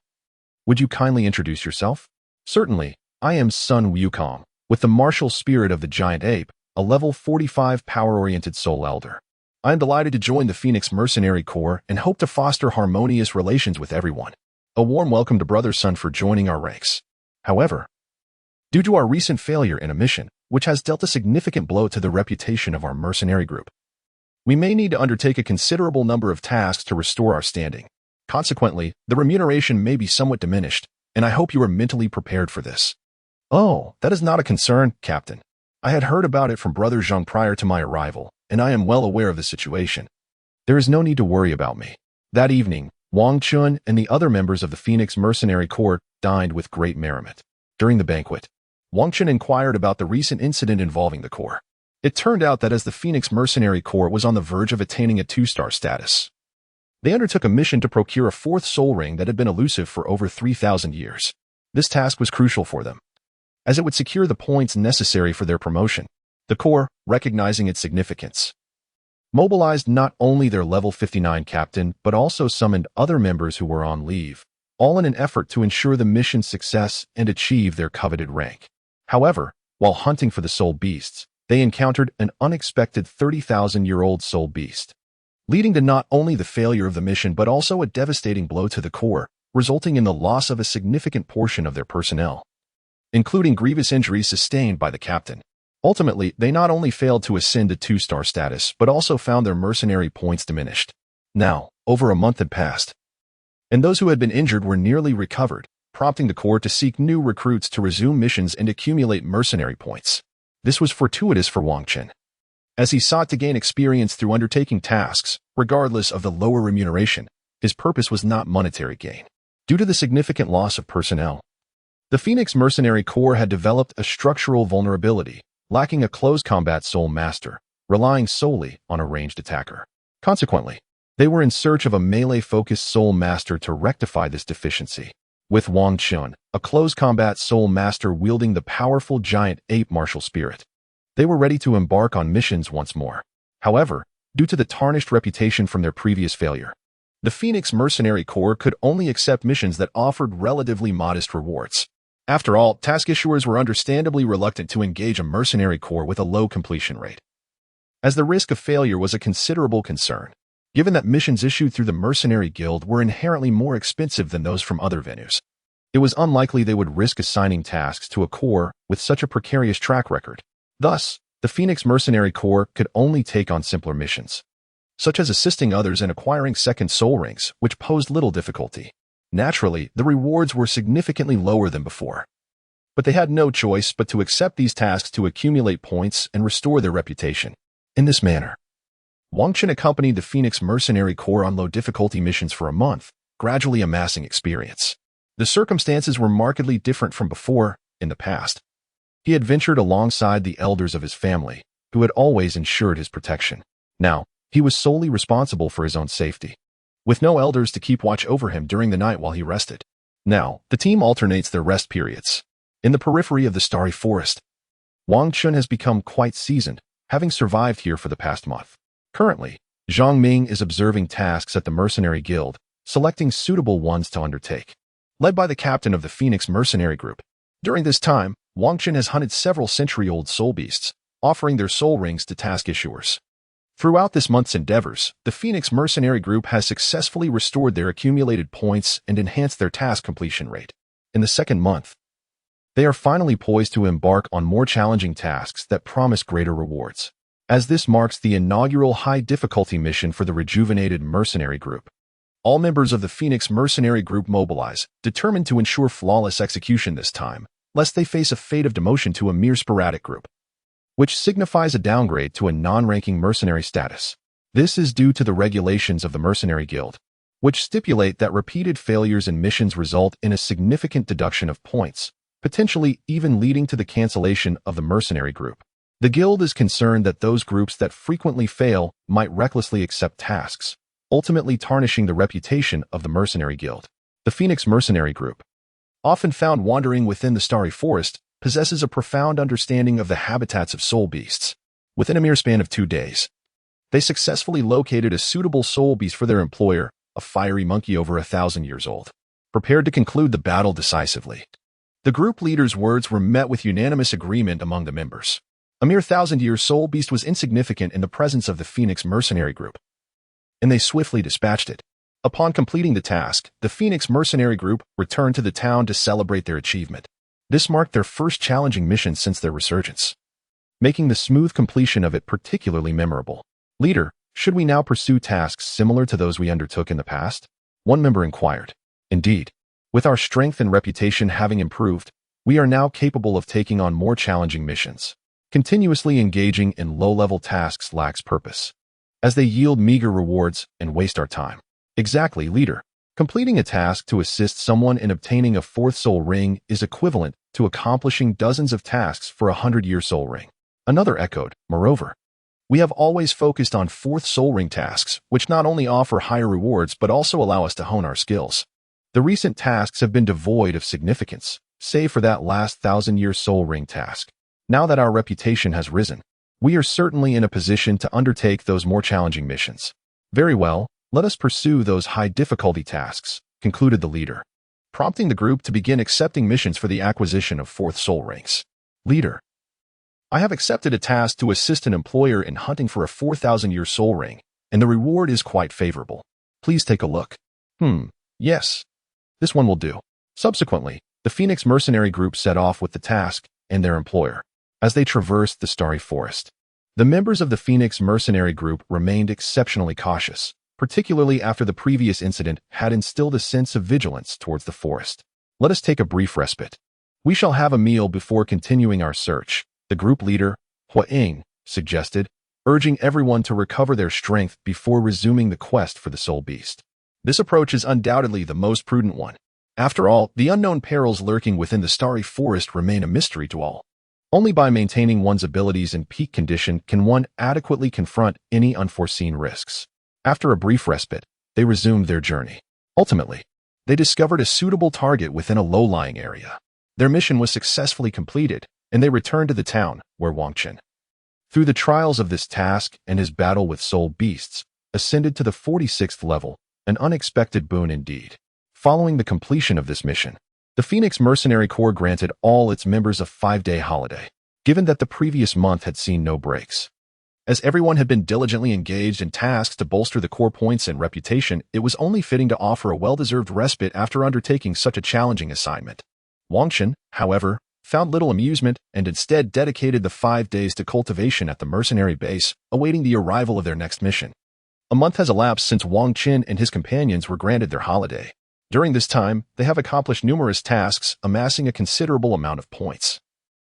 S1: would you kindly introduce yourself? Certainly, I am Sun Wukong, with the martial spirit of the giant ape, a level 45 power-oriented soul elder. I am delighted to join the Phoenix Mercenary Corps and hope to foster harmonious relations with everyone. A warm welcome to Brother Sun for joining our ranks. However, due to our recent failure in a mission, which has dealt a significant blow to the reputation of our mercenary group. We may need to undertake a considerable number of tasks to restore our standing. Consequently, the remuneration may be somewhat diminished, and I hope you are mentally prepared for this. Oh, that is not a concern, Captain. I had heard about it from Brother Zhang prior to my arrival, and I am well aware of the situation. There is no need to worry about me. That evening, Wang Chun and the other members of the Phoenix Mercenary Corps dined with great merriment. During the banquet, Wang Chun inquired about the recent incident involving the Corps. It turned out that as the Phoenix Mercenary Corps was on the verge of attaining a 2-star status, they undertook a mission to procure a 4th soul ring that had been elusive for over 3,000 years. This task was crucial for them, as it would secure the points necessary for their promotion. The Corps, recognizing its significance, mobilized not only their level 59 captain but also summoned other members who were on leave, all in an effort to ensure the mission's success and achieve their coveted rank. However, while hunting for the soul beasts, they encountered an unexpected 30,000-year-old soul beast, leading to not only the failure of the mission but also a devastating blow to the Corps, resulting in the loss of a significant portion of their personnel, including grievous injuries sustained by the captain. Ultimately, they not only failed to ascend to 2-star status but also found their mercenary points diminished. Now, over a month had passed, and those who had been injured were nearly recovered, prompting the Corps to seek new recruits to resume missions and accumulate mercenary points. This was fortuitous for Wang Chun, as he sought to gain experience through undertaking tasks, regardless of the lower remuneration. His purpose was not monetary gain. Due to the significant loss of personnel, the Phoenix Mercenary Corps had developed a structural vulnerability, lacking a close combat soul master, relying solely on a ranged attacker. Consequently, they were in search of a melee-focused soul master to rectify this deficiency. With Wang Chun, a close combat soul master wielding the powerful giant ape martial spirit, they were ready to embark on missions once more. However, due to the tarnished reputation from their previous failure, the Phoenix Mercenary Corps could only accept missions that offered relatively modest rewards. After all, task issuers were understandably reluctant to engage a mercenary corps with a low completion rate, as the risk of failure was a considerable concern, given that missions issued through the Mercenary Guild were inherently more expensive than those from other venues. It was unlikely they would risk assigning tasks to a corps with such a precarious track record. Thus, the Phoenix Mercenary Corps could only take on simpler missions, such as assisting others in acquiring second soul rings, which posed little difficulty. Naturally, the rewards were significantly lower than before, but they had no choice but to accept these tasks to accumulate points and restore their reputation. In this manner, Wang Chun accompanied the Phoenix Mercenary Corps on low-difficulty missions for a month, gradually amassing experience. The circumstances were markedly different from before. In the past, he had ventured alongside the elders of his family, who had always ensured his protection. Now, he was solely responsible for his own safety, with no elders to keep watch over him during the night while he rested. Now, the team alternates their rest periods. In the periphery of the Starry Forest, Wang Chun has become quite seasoned, having survived here for the past month. Currently, Zhang Ming is observing tasks at the Mercenary Guild, selecting suitable ones to undertake. Led by the captain of the Phoenix Mercenary Group, during this time, Wang Chun has hunted several century-old soul beasts, offering their soul rings to task issuers. Throughout this month's endeavors, the Phoenix Mercenary Group has successfully restored their accumulated points and enhanced their task completion rate. In the second month, they are finally poised to embark on more challenging tasks that promise greater rewards, as this marks the inaugural high-difficulty mission for the rejuvenated Mercenary Group. All members of the Phoenix Mercenary Group mobilize, determined to ensure flawless execution this time, lest they face a fate of demotion to a mere sporadic group, which signifies a downgrade to a non-ranking mercenary status. This is due to the regulations of the Mercenary Guild, which stipulate that repeated failures in missions result in a significant deduction of points, potentially even leading to the cancellation of the mercenary group. The Guild is concerned that those groups that frequently fail might recklessly accept tasks, ultimately tarnishing the reputation of the Mercenary Guild. The Phoenix Mercenary Group, often found wandering within the Starry Forest, possesses a profound understanding of the habitats of soul beasts. Within a mere span of 2 days, they successfully located a suitable soul beast for their employer, a fiery monkey over 1,000 years old, prepared to conclude the battle decisively. The group leader's words were met with unanimous agreement among the members. A mere 1,000-year soul beast was insignificant in the presence of the Phoenix Mercenary Group, and they swiftly dispatched it. Upon completing the task, the Phoenix Mercenary Group returned to the town to celebrate their achievement. This marked their first challenging mission since their resurgence, making the smooth completion of it particularly memorable. Leader, should we now pursue tasks similar to those we undertook in the past? One member inquired. Indeed. With our strength and reputation having improved, we are now capable of taking on more challenging missions. Continuously engaging in low-level tasks lacks purpose, as they yield meager rewards and waste our time. Exactly, leader. Completing a task to assist someone in obtaining a fourth soul ring is equivalent to accomplishing dozens of tasks for a 100-year soul ring. Another echoed. Moreover, we have always focused on fourth soul ring tasks, which not only offer higher rewards but also allow us to hone our skills. The recent tasks have been devoid of significance, save for that last 1,000-year soul ring task. Now that our reputation has risen, we are certainly in a position to undertake those more challenging missions. Very well, let us pursue those high-difficulty tasks, concluded the leader, prompting the group to begin accepting missions for the acquisition of fourth soul rings. Leader, I have accepted a task to assist an employer in hunting for a 4,000-year soul ring, and the reward is quite favorable. Please take a look. Yes. This one will do. Subsequently, the Phoenix mercenary group set off with the task and their employer. As they traversed the starry forest, the members of the Phoenix mercenary group remained exceptionally cautious, particularly after the previous incident had instilled a sense of vigilance towards the forest. Let us take a brief respite. We shall have a meal before continuing our search, the group leader, Huang, suggested, urging everyone to recover their strength before resuming the quest for the soul beast. This approach is undoubtedly the most prudent one. After all, the unknown perils lurking within the starry forest remain a mystery to all. Only by maintaining one's abilities in peak condition can one adequately confront any unforeseen risks. After a brief respite, they resumed their journey. Ultimately, they discovered a suitable target within a low-lying area. Their mission was successfully completed, and they returned to the town where Wang Qin, through the trials of this task and his battle with soul beasts, ascended to the 46th level, an unexpected boon indeed. Following the completion of this mission, the Phoenix Mercenary Corps granted all its members a 5-day holiday, given that the previous month had seen no breaks. As everyone had been diligently engaged in tasks to bolster the core points and reputation, it was only fitting to offer a well-deserved respite after undertaking such a challenging assignment. Wang Qin, however, found little amusement and instead dedicated the 5 days to cultivation at the mercenary base, awaiting the arrival of their next mission. A month has elapsed since Wang Qin and his companions were granted their holiday. During this time, they have accomplished numerous tasks, amassing a considerable amount of points,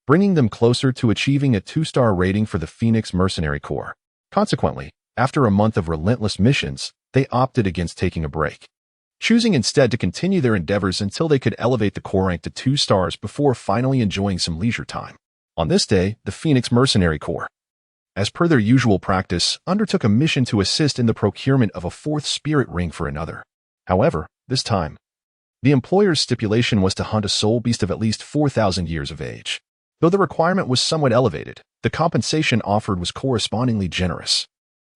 S1: bringing them closer to achieving a 2-star rating for the Phoenix Mercenary Corps. Consequently, after a month of relentless missions, they opted against taking a break, choosing instead to continue their endeavors until they could elevate the Corps rank to 2 stars before finally enjoying some leisure time. On this day, the Phoenix Mercenary Corps, as per their usual practice, undertook a mission to assist in the procurement of a 4th spirit ring for another. However, this time, the employer's stipulation was to hunt a soul beast of at least 4,000 years of age. Though the requirement was somewhat elevated, the compensation offered was correspondingly generous.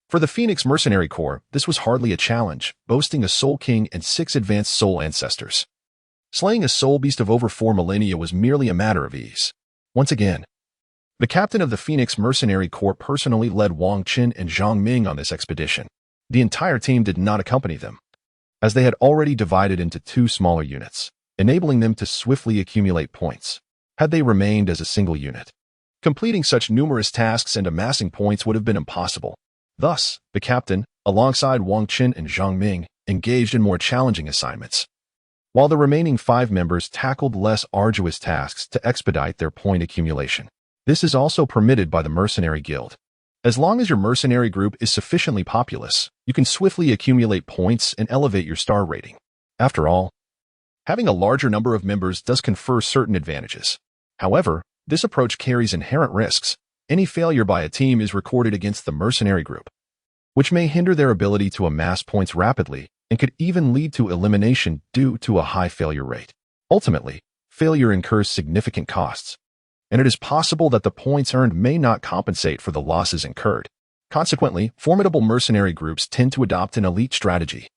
S1: For the Phoenix Mercenary Corps, this was hardly a challenge, boasting a Soul King and 6 advanced soul ancestors. Slaying a soul beast of over 4 millennia was merely a matter of ease. Once again, the captain of the Phoenix Mercenary Corps personally led Wang Qin and Zhang Ming on this expedition. The entire team did not accompany them, as they had already divided into 2 smaller units, enabling them to swiftly accumulate points. Had they remained as a single unit, completing such numerous tasks and amassing points would have been impossible. Thus, the captain, alongside Wang Qin and Zhang Ming, engaged in more challenging assignments, while the remaining 5 members tackled less arduous tasks to expedite their point accumulation. This is also permitted by the Mercenary Guild. As long as your mercenary group is sufficiently populous, you can swiftly accumulate points and elevate your star rating. After all, having a larger number of members does confer certain advantages. However, this approach carries inherent risks. Any failure by a team is recorded against the mercenary group, which may hinder their ability to amass points rapidly and could even lead to elimination due to a high failure rate. Ultimately, failure incurs significant costs, and it is possible that the points earned may not compensate for the losses incurred. Consequently, formidable mercenary groups tend to adopt an elite strategy.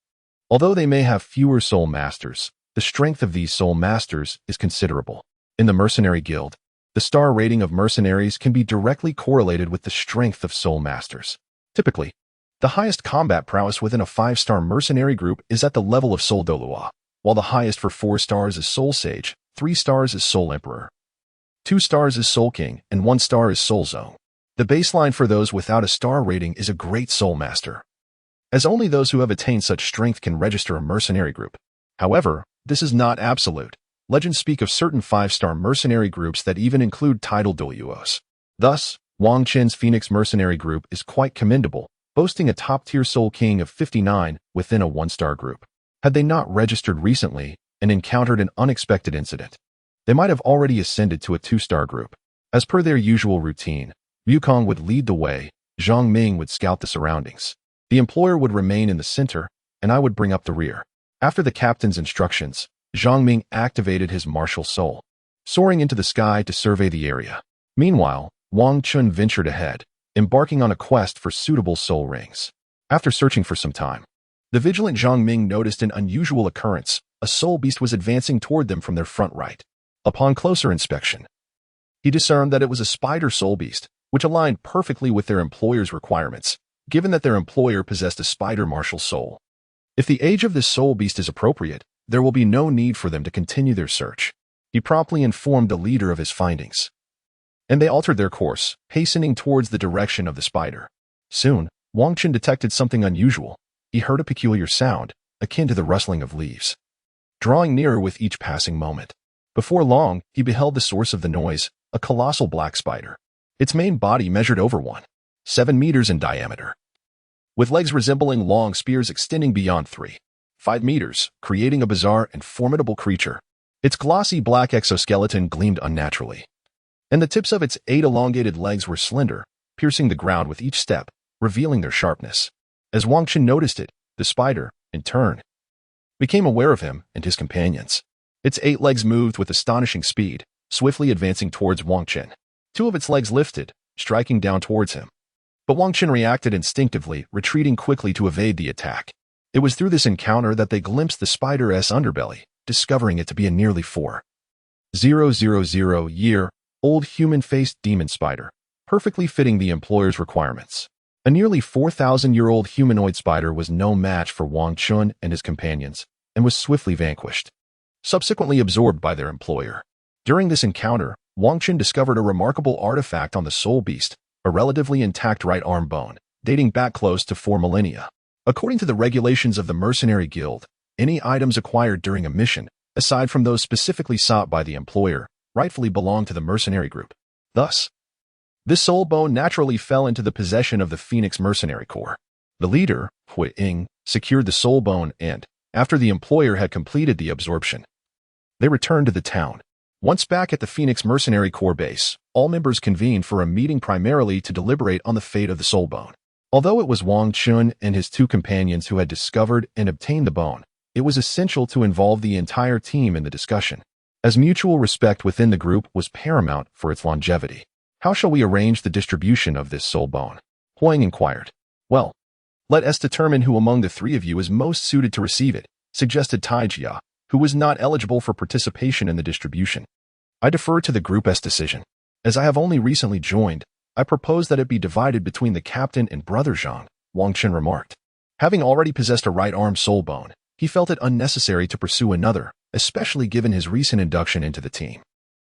S1: Although they may have fewer soul masters, the strength of these soul masters is considerable. In the Mercenary Guild, the star rating of mercenaries can be directly correlated with the strength of soul masters. Typically, the highest combat prowess within a 5-star mercenary group is at the level of Soul Douluo, while the highest for 4 stars is Soul Sage, 3 stars is Soul Emperor, 2 stars is Soul King, and 1 star is Soul Zone. The baseline for those without a star rating is a Great Soul Master, as only those who have attained such strength can register a mercenary group. However, this is not absolute. Legends speak of certain 5-star mercenary groups that even include titled Douluos. Thus, Wang Qin's Phoenix Mercenary Group is quite commendable, boasting a top-tier Soul King of 59 within a 1-star group. Had they not registered recently and encountered an unexpected incident, they might have already ascended to a 2-star group. As per their usual routine, Wukong would lead the way, Zhang Ming would scout the surroundings. The employer would remain in the center, and I would bring up the rear. After the captain's instructions, Zhang Ming activated his martial soul, soaring into the sky to survey the area. Meanwhile, Wang Chun ventured ahead, embarking on a quest for suitable soul rings. After searching for some time, the vigilant Zhang Ming noticed an unusual occurrence. A soul beast was advancing toward them from their front right. Upon closer inspection, he discerned that it was a spider soul beast, which aligned perfectly with their employer's requirements, given that their employer possessed a spider martial soul. If the age of this soul beast is appropriate, there will be no need for them to continue their search. He promptly informed the leader of his findings, and they altered their course, hastening towards the direction of the spider. Soon, Wang Chun detected something unusual. He heard a peculiar sound, akin to the rustling of leaves, drawing nearer with each passing moment. Before long, he beheld the source of the noise, a colossal black spider. Its main body measured over 7 meters in diameter, with legs resembling long spears extending beyond 5 meters, creating a bizarre and formidable creature. Its glossy black exoskeleton gleamed unnaturally, and the tips of its 8 elongated legs were slender, piercing the ground with each step, revealing their sharpness. As Wang Chun noticed it, the spider, in turn, became aware of him and his companions. Its 8 legs moved with astonishing speed, swiftly advancing towards Wang Chun. 2 of its legs lifted, striking down towards him. But Wang Chun reacted instinctively, retreating quickly to evade the attack. It was through this encounter that they glimpsed the spider's underbelly, discovering it to be a nearly 4,000-year-old human-faced demon spider, perfectly fitting the employer's requirements. A nearly 4,000-year-old humanoid spider was no match for Wang Chun and his companions, and was swiftly vanquished, subsequently absorbed by their employer. During this encounter, Wang Chun discovered a remarkable artifact on the soul beast, a relatively intact right arm bone, dating back close to 4 millennia. According to the regulations of the Mercenary Guild, any items acquired during a mission, aside from those specifically sought by the employer, rightfully belong to the mercenary group. Thus, this soul bone naturally fell into the possession of the Phoenix Mercenary Corps. The leader, Hui Ying, secured the soul bone and, after the employer had completed the absorption, they returned to the town. Once back at the Phoenix Mercenary Corps base, all members convened for a meeting primarily to deliberate on the fate of the soul bone. Although it was Wang Chun and his 2 companions who had discovered and obtained the bone, it was essential to involve the entire team in the discussion, as mutual respect within the group was paramount for its longevity. How shall we arrange the distribution of this soul bone? Huang inquired. Well, let us determine who among the 3 of you is most suited to receive it, suggested Taijia, who was not eligible for participation in the distribution. I defer to the group's decision. As I have only recently joined, I propose that it be divided between the captain and brother Zhang, Wang Chun remarked. Having already possessed a right-arm soul bone, he felt it unnecessary to pursue another, especially given his recent induction into the team.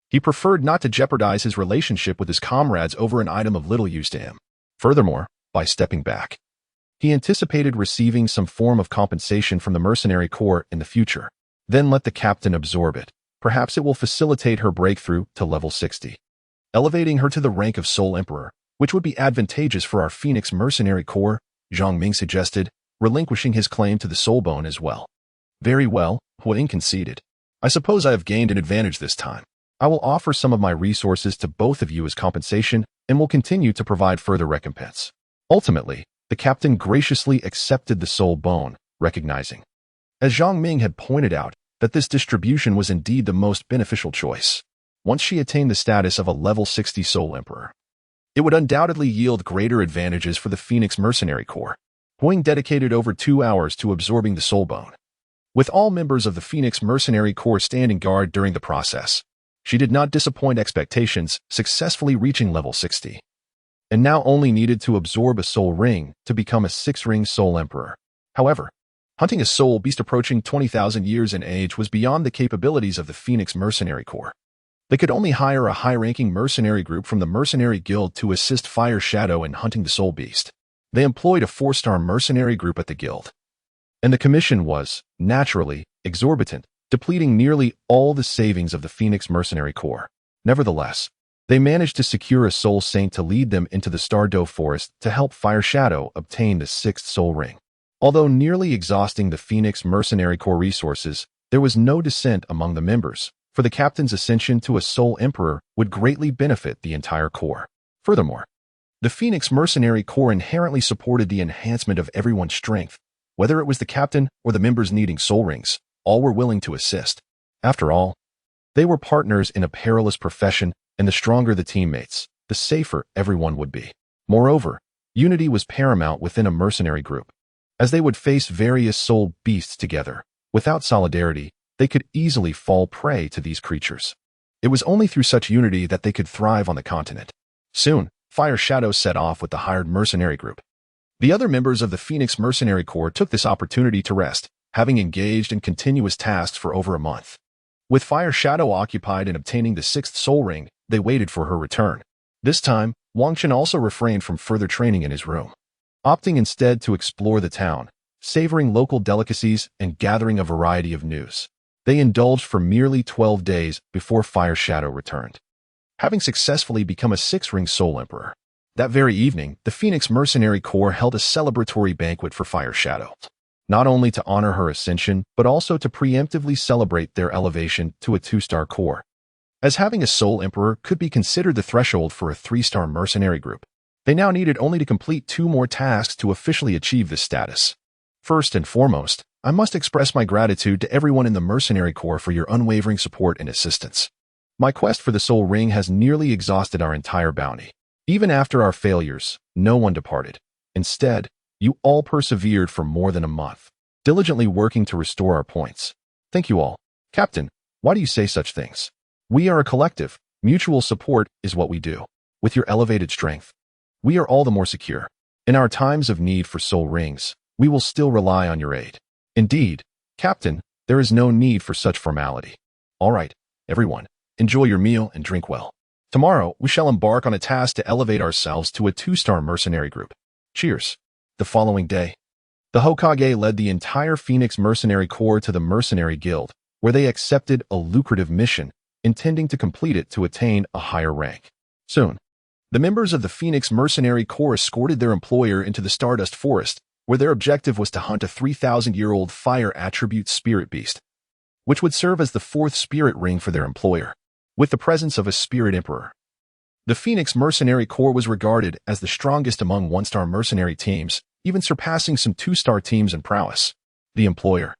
S1: He preferred not to jeopardize his relationship with his comrades over an item of little use to him. Furthermore, by stepping back, he anticipated receiving some form of compensation from the Mercenary Corps in the future. Then let the captain absorb it. Perhaps it will facilitate her breakthrough to level 60, elevating her to the rank of Soul Emperor, which would be advantageous for our Phoenix Mercenary Corps, Zhang Ming suggested, relinquishing his claim to the soul bone as well. Very well, Huang conceded. I suppose I have gained an advantage this time. I will offer some of my resources to both of you as compensation and will continue to provide further recompense. Ultimately, the captain graciously accepted the soul bone, recognizing, as Zhang Ming had pointed out, that this distribution was indeed the most beneficial choice. Once she attained the status of a level 60 Soul Emperor, it would undoubtedly yield greater advantages for the Phoenix Mercenary Corps. Huang dedicated over 2 hours to absorbing the soul bone, with all members of the Phoenix Mercenary Corps standing guard during the process. She did not disappoint expectations, successfully reaching level 60, and now only needed to absorb a soul ring to become a 6-ring Soul Emperor. However, hunting a soul beast approaching 20,000 years in age was beyond the capabilities of the Phoenix Mercenary Corps. They could only hire a high-ranking mercenary group from the mercenary guild to assist Fire Shadow in hunting the soul beast. They employed a 4-star mercenary group at the guild. And the commission was, naturally, exorbitant, depleting nearly all the savings of the Phoenix Mercenary Corps. Nevertheless, they managed to secure a soul saint to lead them into the Stardow Forest to help Fire Shadow obtain the 6th soul ring. Although nearly exhausting the Phoenix Mercenary Corps resources, there was no dissent among the members, for the captain's ascension to a Soul Emperor would greatly benefit the entire Corps. Furthermore, the Phoenix Mercenary Corps inherently supported the enhancement of everyone's strength. Whether it was the captain or the members needing soul rings, all were willing to assist. After all, they were partners in a perilous profession, and the stronger the teammates, the safer everyone would be. Moreover, unity was paramount within a mercenary group, as they would face various soul beasts together. Without solidarity, they could easily fall prey to these creatures. It was only through such unity that they could thrive on the continent. Soon, Fire Shadow set off with the hired mercenary group. The other members of the Phoenix Mercenary Corps took this opportunity to rest, having engaged in continuous tasks for over a month. With Fire Shadow occupied in obtaining the 6th soul ring, they waited for her return. This time, Wang Chen also refrained from further training in his room, opting instead to explore the town, savoring local delicacies and gathering a variety of news. They indulged for merely 12 days before Fire Shadow returned, having successfully become a 6-ring Soul Emperor. That very evening, the Phoenix Mercenary Corps held a celebratory banquet for Fire Shadow, not only to honor her ascension, but also to preemptively celebrate their elevation to a 2-star Corps, as having a Soul Emperor could be considered the threshold for a 3-star mercenary group. They now needed only to complete 2 more tasks to officially achieve this status. First and foremost, I must express my gratitude to everyone in the Mercenary Corps for your unwavering support and assistance. My quest for the Soul Ring has nearly exhausted our entire bounty. Even after our failures, no one departed. Instead, you all persevered for more than a month, diligently working to restore our points. Thank you all. Captain, why do you say such things? We are a collective. Mutual support is what we do. With your elevated strength, we are all the more secure. In our times of need for soul rings, we will still rely on your aid. Indeed, Captain, there is no need for such formality. All right, everyone, enjoy your meal and drink well. Tomorrow, we shall embark on a task to elevate ourselves to a 2-star mercenary group. Cheers. The following day, the Hokage led the entire Phoenix Mercenary Corps to the Mercenary Guild, where they accepted a lucrative mission, intending to complete it to attain a higher rank. Soon, the members of the Phoenix Mercenary Corps escorted their employer into the Stardust Forest, where their objective was to hunt a 3,000-year-old fire attribute spirit beast, which would serve as the 4th spirit ring for their employer. With the presence of a spirit emperor, the Phoenix Mercenary Corps was regarded as the strongest among 1-star mercenary teams, even surpassing some 2-star teams in prowess. The employer,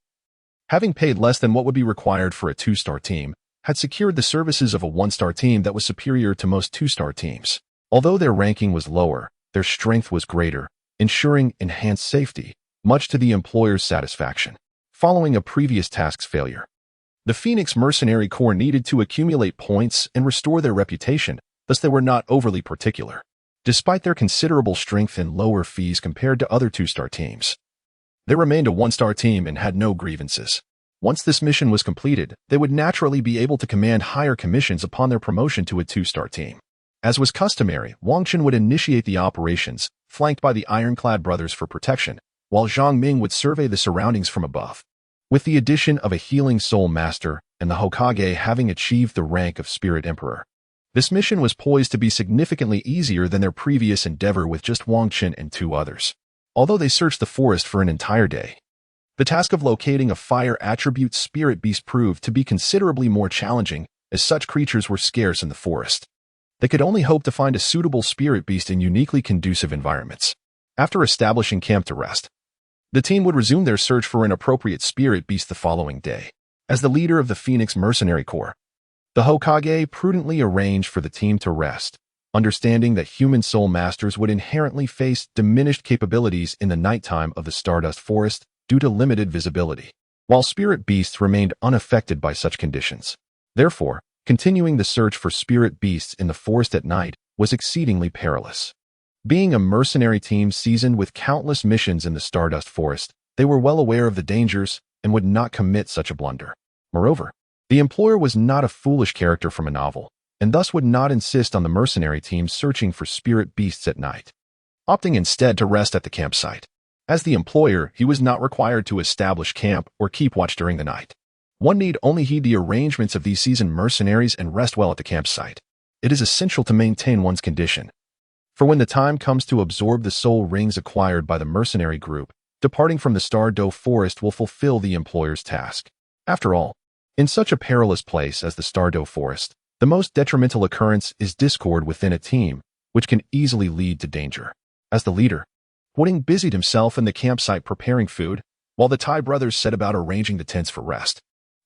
S1: having paid less than what would be required for a 2-star team, had secured the services of a 1-star team that was superior to most 2-star teams. Although their ranking was lower, their strength was greater, ensuring enhanced safety, much to the employer's satisfaction. Following a previous task's failure, the Phoenix Mercenary Corps needed to accumulate points and restore their reputation, thus they were not overly particular, despite their considerable strength and lower fees compared to other 2-star teams. They remained a 1-star team and had no grievances. Once this mission was completed, they would naturally be able to command higher commissions upon their promotion to a 2-star team. As was customary, Wang Chen would initiate the operations, flanked by the Ironclad brothers for protection, while Zhang Ming would survey the surroundings from above. With the addition of a healing soul master and the Hokage having achieved the rank of Spirit Emperor, this mission was poised to be significantly easier than their previous endeavor with just Wang Chen and 2 others. Although they searched the forest for an entire day, the task of locating a fire attribute spirit beast proved to be considerably more challenging, as such creatures were scarce in the forest. They could only hope to find a suitable spirit beast in uniquely conducive environments. After establishing camp to rest, the team would resume their search for an appropriate spirit beast the following day. As the leader of the Phoenix Mercenary Corps, the Hokage prudently arranged for the team to rest, understanding that human soul masters would inherently face diminished capabilities in the nighttime of the Stardust Forest due to limited visibility, while spirit beasts remained unaffected by such conditions. Therefore, continuing the search for spirit beasts in the forest at night was exceedingly perilous. Being a mercenary team seasoned with countless missions in the Stardust Forest, they were well aware of the dangers and would not commit such a blunder. Moreover, The employer was not a foolish character from a novel, and thus would not insist on the mercenary team searching for spirit beasts at night, opting instead to rest at the campsite. As the employer, he was not required to establish camp or keep watch during the night. One need only heed the arrangements of these seasoned mercenaries and rest well at the campsite. It is essential to maintain one's condition. For when the time comes to absorb the soul rings acquired by the mercenary group, departing from the Douluo Forest will fulfill the employer's task. After all, in such a perilous place as the Douluo Forest, the most detrimental occurrence is discord within a team, which can easily lead to danger. As the leader, Wang busied himself in the campsite preparing food, while the Tai brothers set about arranging the tents for rest.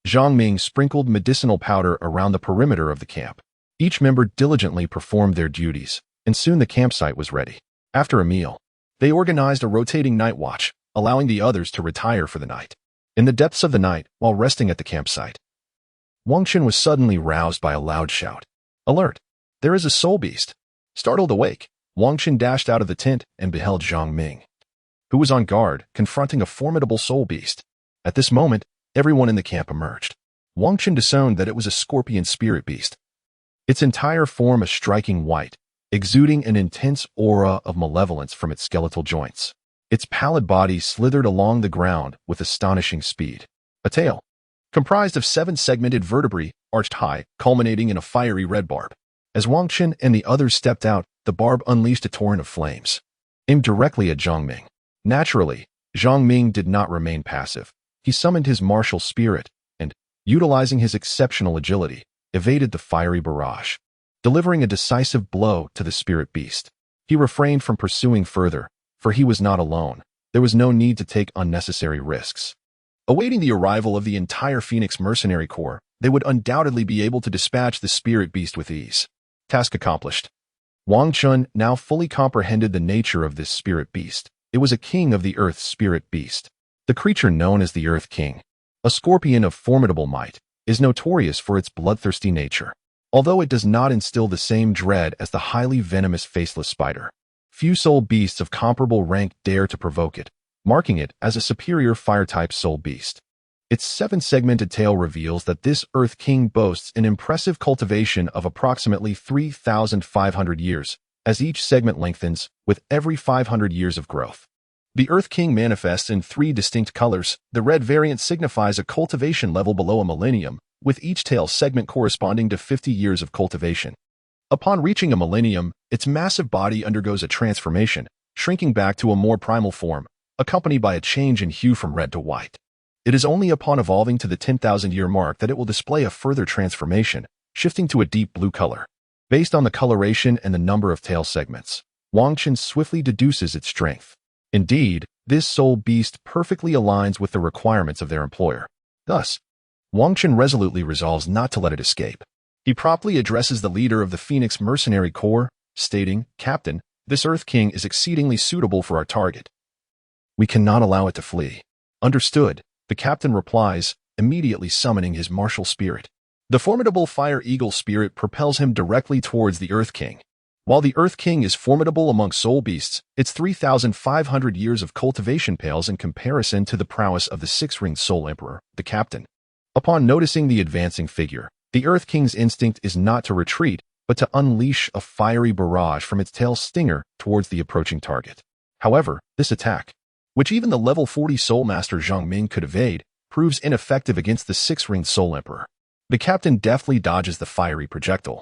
S1: Zhang Ming sprinkled medicinal powder around the perimeter of the camp. Each member diligently performed their duties, and soon the campsite was ready. After a meal, they organized a rotating night watch, allowing the others to retire for the night. In the depths of the night, while resting at the campsite, Wang Qin was suddenly roused by a loud shout. "Alert! There is a soul beast!" Startled awake, Wang Qin dashed out of the tent and beheld Zhang Ming, who was on guard, confronting a formidable soul beast. At this moment, everyone in the camp emerged. Wang Qin discerned that it was a scorpion spirit beast. Its entire form a striking white, exuding an intense aura of malevolence from its skeletal joints. Its pallid body slithered along the ground with astonishing speed. A tail, comprised of 7 segmented vertebrae, arched high, culminating in a fiery red barb. As Wang Qin and the others stepped out, the barb unleashed a torrent of flames, aimed directly at Zhang Ming. Naturally, Zhang Ming did not remain passive. He summoned his martial spirit and, utilizing his exceptional agility, evaded the fiery barrage, delivering a decisive blow to the spirit beast. He refrained from pursuing further, for he was not alone. There was no need to take unnecessary risks. Awaiting the arrival of the entire Phoenix Mercenary Corps, they would undoubtedly be able to dispatch the spirit beast with ease. Task accomplished. Wang Qin now fully comprehended the nature of this spirit beast. It was a king of the Earth's spirit beast. The creature known as the Earth King, a scorpion of formidable might, is notorious for its bloodthirsty nature. Although it does not instill the same dread as the highly venomous faceless spider, few soul beasts of comparable rank dare to provoke it, marking it as a superior fire-type soul beast. Its 7-segmented tail reveals that this Earth King boasts an impressive cultivation of approximately 3,500 years, as each segment lengthens with every 500 years of growth. The Earth King manifests in 3 distinct colors. The red variant signifies a cultivation level below a millennium, with each tail segment corresponding to 50 years of cultivation. Upon reaching a millennium, its massive body undergoes a transformation, shrinking back to a more primal form, accompanied by a change in hue from red to white. It is only upon evolving to the 10,000-year mark that it will display a further transformation, shifting to a deep blue color. Based on the coloration and the number of tail segments, Wang Qin swiftly deduces its strength. Indeed, this soul beast perfectly aligns with the requirements of their employer. Thus, Wang Qin resolutely resolves not to let it escape. He promptly addresses the leader of the Phoenix Mercenary Corps, stating, "Captain, this Earth King is exceedingly suitable for our target. We cannot allow it to flee." "Understood," the captain replies, immediately summoning his martial spirit. The formidable Fire Eagle spirit propels him directly towards the Earth King. While the Earth King is formidable among soul beasts, its 3,500 years of cultivation pales in comparison to the prowess of the 6-ringed Soul Emperor, the captain. Upon noticing the advancing figure, the Earth King's instinct is not to retreat, but to unleash a fiery barrage from its tail stinger towards the approaching target. However, this attack, which even the level 40 Soul Master Zhang Ming could evade, proves ineffective against the 6-ringed Soul Emperor. The captain deftly dodges the fiery projectile,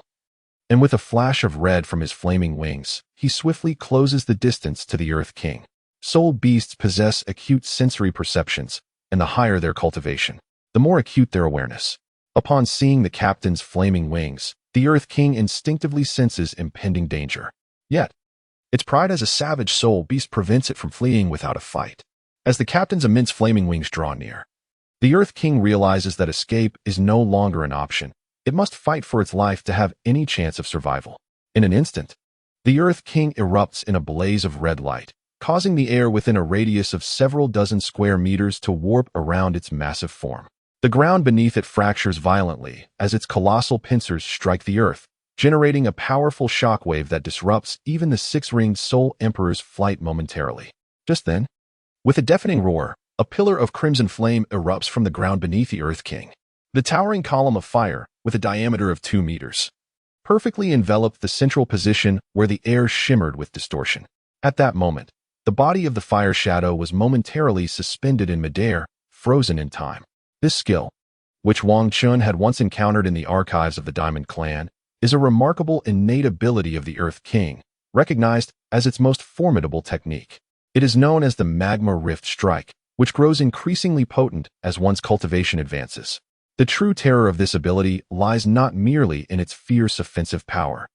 S1: and with a flash of red from his flaming wings, he swiftly closes the distance to the Earth King. Soul beasts possess acute sensory perceptions, and the higher their cultivation, the more acute their awareness. Upon seeing the captain's flaming wings, the Earth King instinctively senses impending danger. Yet, its pride as a savage soul beast prevents it from fleeing without a fight. As the captain's immense flaming wings draw near, the Earth King realizes that escape is no longer an option. It must fight for its life to have any chance of survival. In an instant, the Earth King erupts in a blaze of red light, causing the air within a radius of several dozen square meters to warp around its massive form. The ground beneath it fractures violently as its colossal pincers strike the earth, generating a powerful shockwave that disrupts even the 6-ringed Soul Emperor's flight momentarily. Just then, with a deafening roar, a pillar of crimson flame erupts from the ground beneath the Earth King. The towering column of fire, with a diameter of 2 meters, perfectly enveloped the central position where the air shimmered with distortion. At that moment, the body of the fire shadow was momentarily suspended in midair, frozen in time. This skill, which Wang Chun had once encountered in the archives of the Diamond Clan, is a remarkable innate ability of the Earth King, recognized as its most formidable technique. It is known as the Magma Rift Strike, which grows increasingly potent as one's cultivation advances. The true terror of this ability lies not merely in its fierce offensive power,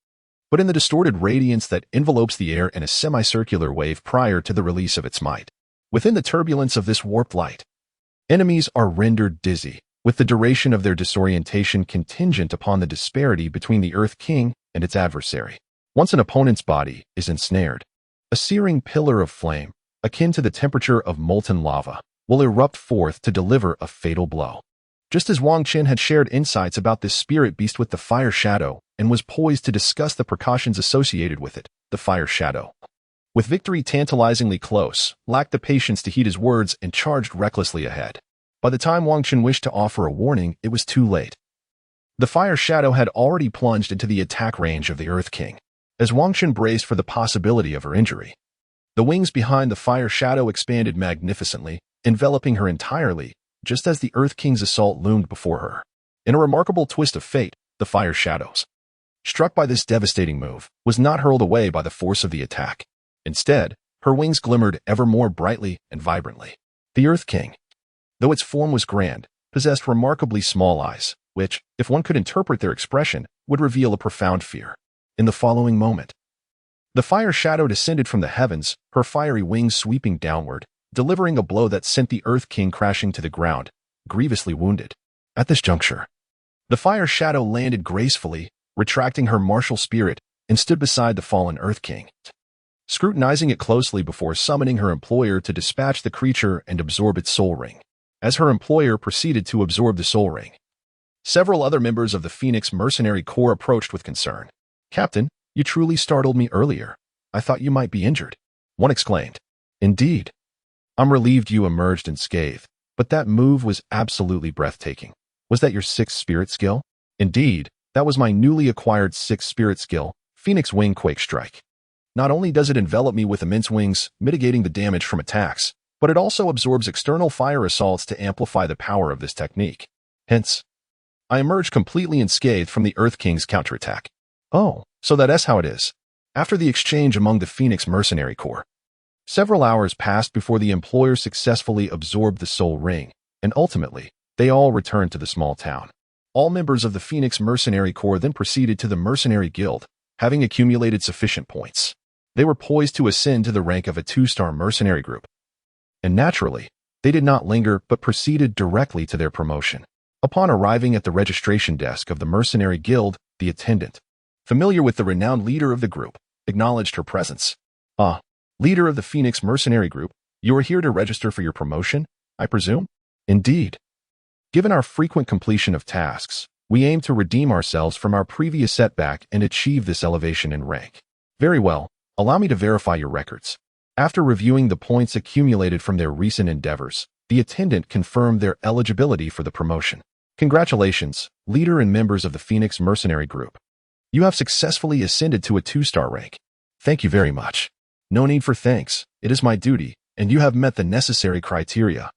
S1: but in the distorted radiance that envelopes the air in a semicircular wave prior to the release of its might. Within the turbulence of this warped light, enemies are rendered dizzy, with the duration of their disorientation contingent upon the disparity between the Earth King and its adversary. Once an opponent's body is ensnared, a searing pillar of flame, akin to the temperature of molten lava, will erupt forth to deliver a fatal blow. Just as Wang Qin had shared insights about this spirit beast with the fire shadow and was poised to discuss the precautions associated with it, the fire shadow, with victory tantalizingly close, lacked the patience to heed his words and charged recklessly ahead. By the time Wang Qin wished to offer a warning, it was too late. The fire shadow had already plunged into the attack range of the Earth King. As Wang Qin braced for the possibility of her injury, the wings behind the fire shadow expanded magnificently, enveloping her entirely, just as the Earth King's assault loomed before her. In a remarkable twist of fate, the fire shadows, struck by this devastating move, was not hurled away by the force of the attack. Instead, her wings glimmered ever more brightly and vibrantly. The Earth King, though its form was grand, possessed remarkably small eyes, which, if one could interpret their expression, would reveal a profound fear. In the following moment, the fire shadow descended from the heavens, her fiery wings sweeping downward, delivering a blow that sent the Earth King crashing to the ground, grievously wounded. At this juncture, the fire shadow landed gracefully, retracting her martial spirit, and stood beside the fallen Earth King, scrutinizing it closely before summoning her employer to dispatch the creature and absorb its soul ring. As her employer proceeded to absorb the soul ring, several other members of the Phoenix Mercenary Corps approached with concern. "Captain, you truly startled me earlier. I thought you might be injured," one exclaimed. "Indeed. I'm relieved you emerged unscathed, but that move was absolutely breathtaking. Was that your sixth spirit skill?" "Indeed, that was my newly acquired sixth spirit skill, Phoenix Wing Quake Strike. Not only does it envelop me with immense wings, mitigating the damage from attacks, but it also absorbs external fire assaults to amplify the power of this technique. Hence, I emerged completely unscathed from the Earth King's counterattack." "Oh, so that's how it is." After the exchange among the Phoenix Mercenary Corps, several hours passed before the employer successfully absorbed the soul ring, and ultimately, they all returned to the small town. All members of the Phoenix Mercenary Corps then proceeded to the Mercenary Guild, having accumulated sufficient points. They were poised to ascend to the rank of a 2-star mercenary group. And naturally, they did not linger but proceeded directly to their promotion. Upon arriving at the registration desk of the Mercenary Guild, the attendant, familiar with the renowned leader of the group, acknowledged her presence. "Ah, leader of the Phoenix Mercenary Group, you are here to register for your promotion, I presume?" "Indeed. Given our frequent completion of tasks, we aim to redeem ourselves from our previous setback and achieve this elevation in rank." "Very well, allow me to verify your records." After reviewing the points accumulated from their recent endeavors, the attendant confirmed their eligibility for the promotion. "Congratulations, leader and members of the Phoenix Mercenary Group. You have successfully ascended to a 2-star rank." "Thank you very much." "No need for thanks. It is my duty, and you have met the necessary criteria,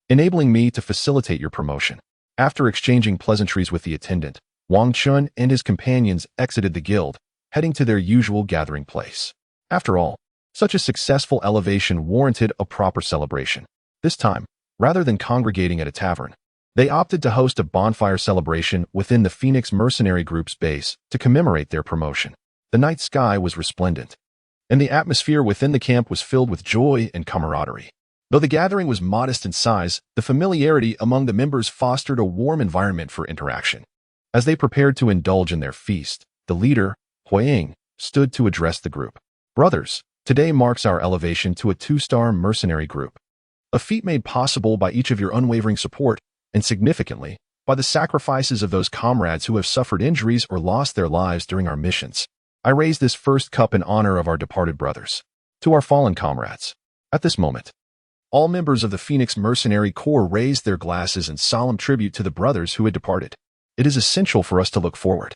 S1: enabling me to facilitate your promotion." After exchanging pleasantries with the attendant, Wang Chun and his companions exited the guild, heading to their usual gathering place. After all, such a successful elevation warranted a proper celebration. This time, rather than congregating at a tavern, they opted to host a bonfire celebration within the Phoenix Mercenary Group's base to commemorate their promotion. The night sky was resplendent, and the atmosphere within the camp was filled with joy and camaraderie. Though the gathering was modest in size, the familiarity among the members fostered a warm environment for interaction. As they prepared to indulge in their feast, the leader, Huiying, stood to address the group. "Brothers, today marks our elevation to a 2-star mercenary group, a feat made possible by each of your unwavering support, and significantly, by the sacrifices of those comrades who have suffered injuries or lost their lives during our missions. I raise this first cup in honor of our departed brothers. To our fallen comrades." At this moment, All members of the Phoenix Mercenary Corps raised their glasses in solemn tribute to the brothers who had departed. It is essential for us to look forward.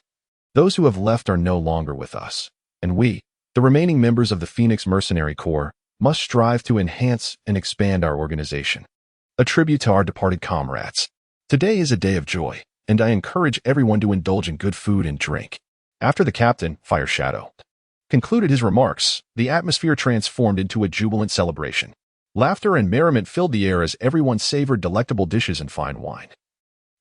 S1: Those who have left are no longer with us, and we, the remaining members of the Phoenix Mercenary Corps, must strive to enhance and expand our organization. A tribute to our departed comrades. Today is a day of joy, and I encourage everyone to indulge in good food and drink. After the captain, Fire Shadow, concluded his remarks, the atmosphere transformed into a jubilant celebration. Laughter and merriment filled the air as everyone savored delectable dishes and fine wine,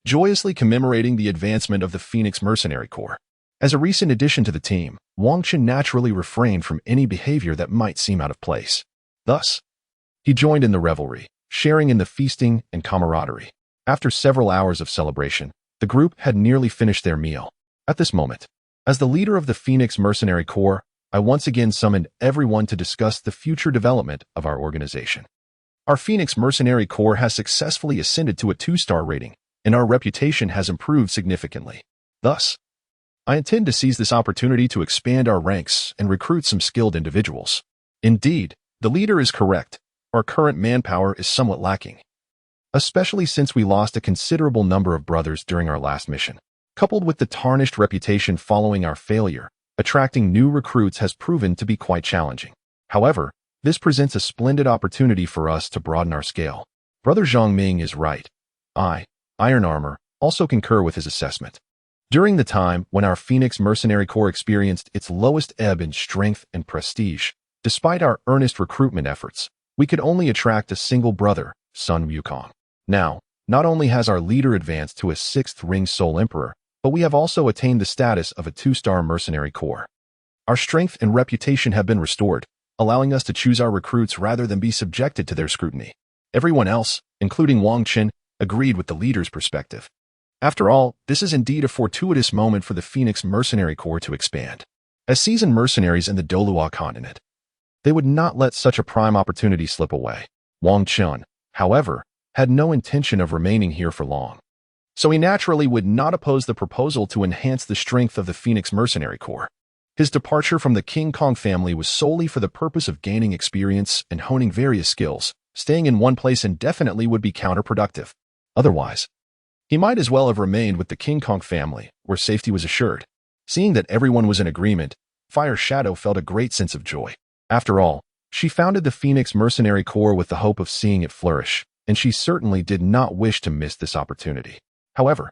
S1: joyously commemorating the advancement of the Phoenix Mercenary Corps. As a recent addition to the team, Wang Chen naturally refrained from any behavior that might seem out of place. Thus, he joined in the revelry, sharing in the feasting and camaraderie. After several hours of celebration, the group had nearly finished their meal. At this moment, as the leader of the Phoenix Mercenary Corps, I once again summoned everyone to discuss the future development of our organization. Our Phoenix Mercenary Corps has successfully ascended to a 2-star rating, and our reputation has improved significantly. Thus, I intend to seize this opportunity to expand our ranks and recruit some skilled individuals. Indeed, the leader is correct. Our current manpower is somewhat lacking, especially since we lost a considerable number of brothers during our last mission. Coupled with the tarnished reputation following our failure, attracting new recruits has proven to be quite challenging. However, this presents a splendid opportunity for us to broaden our scale. Brother Zhang Ming is right. I, Iron Armor, also concur with his assessment. During the time when our Phoenix Mercenary Corps experienced its lowest ebb in strength and prestige, despite our earnest recruitment efforts, we could only attract a single brother, Sun Wukong. Now, not only has our leader advanced to a 6th ring Soul Emperor, but we have also attained the status of a 2-star mercenary corps. Our strength and reputation have been restored, allowing us to choose our recruits rather than be subjected to their scrutiny. Everyone else, including Wang Chen, agreed with the leader's perspective. After all, this is indeed a fortuitous moment for the Phoenix Mercenary Corps to expand. As seasoned mercenaries in the Douluo Continent, they would not let such a prime opportunity slip away. Wang Chen, however, had no intention of remaining here for long, so he naturally would not oppose the proposal to enhance the strength of the Phoenix Mercenary Corps. His departure from the King Kong family was solely for the purpose of gaining experience and honing various skills. Staying in one place indefinitely would be counterproductive. Otherwise, he might as well have remained with the King Kong family, where safety was assured. Seeing that everyone was in agreement, Fire Shadow felt a great sense of joy. After all, she founded the Phoenix Mercenary Corps with the hope of seeing it flourish, and she certainly did not wish to miss this opportunity. However,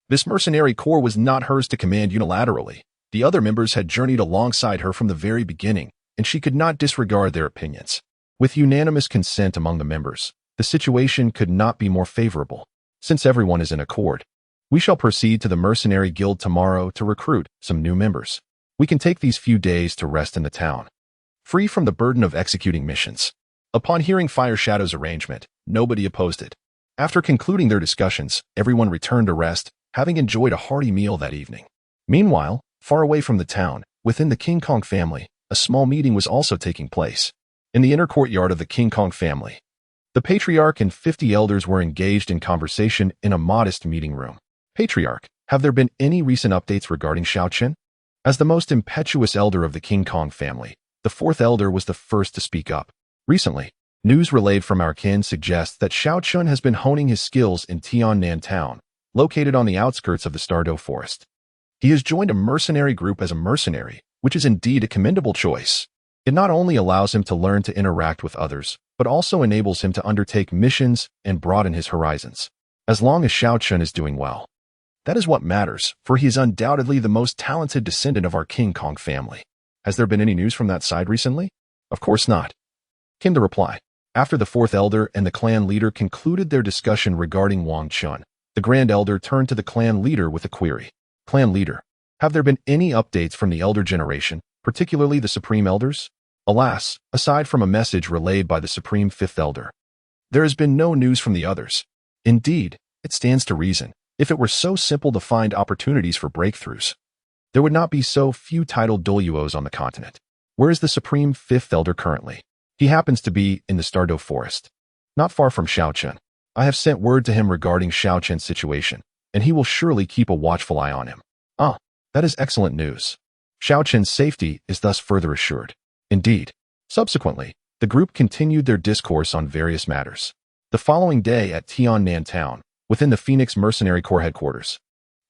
S1: this mercenary corps was not hers to command unilaterally. The other members had journeyed alongside her from the very beginning, and she could not disregard their opinions. With unanimous consent among the members, the situation could not be more favorable. Since everyone is in accord, we shall proceed to the Mercenary Guild tomorrow to recruit some new members. We can take these few days to rest in the town, free from the burden of executing missions. Upon hearing Fire Shadow's arrangement, nobody opposed it. After concluding their discussions, everyone returned to rest, having enjoyed a hearty meal that evening. Meanwhile, far away from the town, within the King Kong family, a small meeting was also taking place. In the inner courtyard of the King Kong family, the Patriarch and 50 elders were engaged in conversation in a modest meeting room. Patriarch, have there been any recent updates regarding Xiao Chen? As the most impetuous elder of the King Kong family, the 4th elder was the first to speak up. Recently, news relayed from our kin suggests that Xiao Chen has been honing his skills in Tiannan Town, located on the outskirts of the Stardew Forest. He has joined a mercenary group as a mercenary, which is indeed a commendable choice. It not only allows him to learn to interact with others, but also enables him to undertake missions and broaden his horizons. As long as Xiao Chen is doing well, that is what matters, for he is undoubtedly the most talented descendant of our King Kong family. Has there been any news from that side recently? Of course not, came the reply. After the 4th elder and the clan leader concluded their discussion regarding Wang Chen, the Grand Elder turned to the clan leader with a query. Clan leader, have there been any updates from the elder generation, particularly the Supreme Elders? Alas, aside from a message relayed by the Supreme 5th Elder, there has been no news from the others. Indeed, it stands to reason, if it were so simple to find opportunities for breakthroughs, there would not be so few titled Douluos on the continent. Where is the Supreme 5th Elder currently? He happens to be in the Stardew Forest, not far from Xiao Chen. I have sent word to him regarding Xiao Chen's situation, and he will surely keep a watchful eye on him. Ah, that is excellent news. Xiao Chen's safety is thus further assured. Indeed. Subsequently, The group continued their discourse on various matters. The following day at Tiannan Town, within the Phoenix Mercenary Corps headquarters,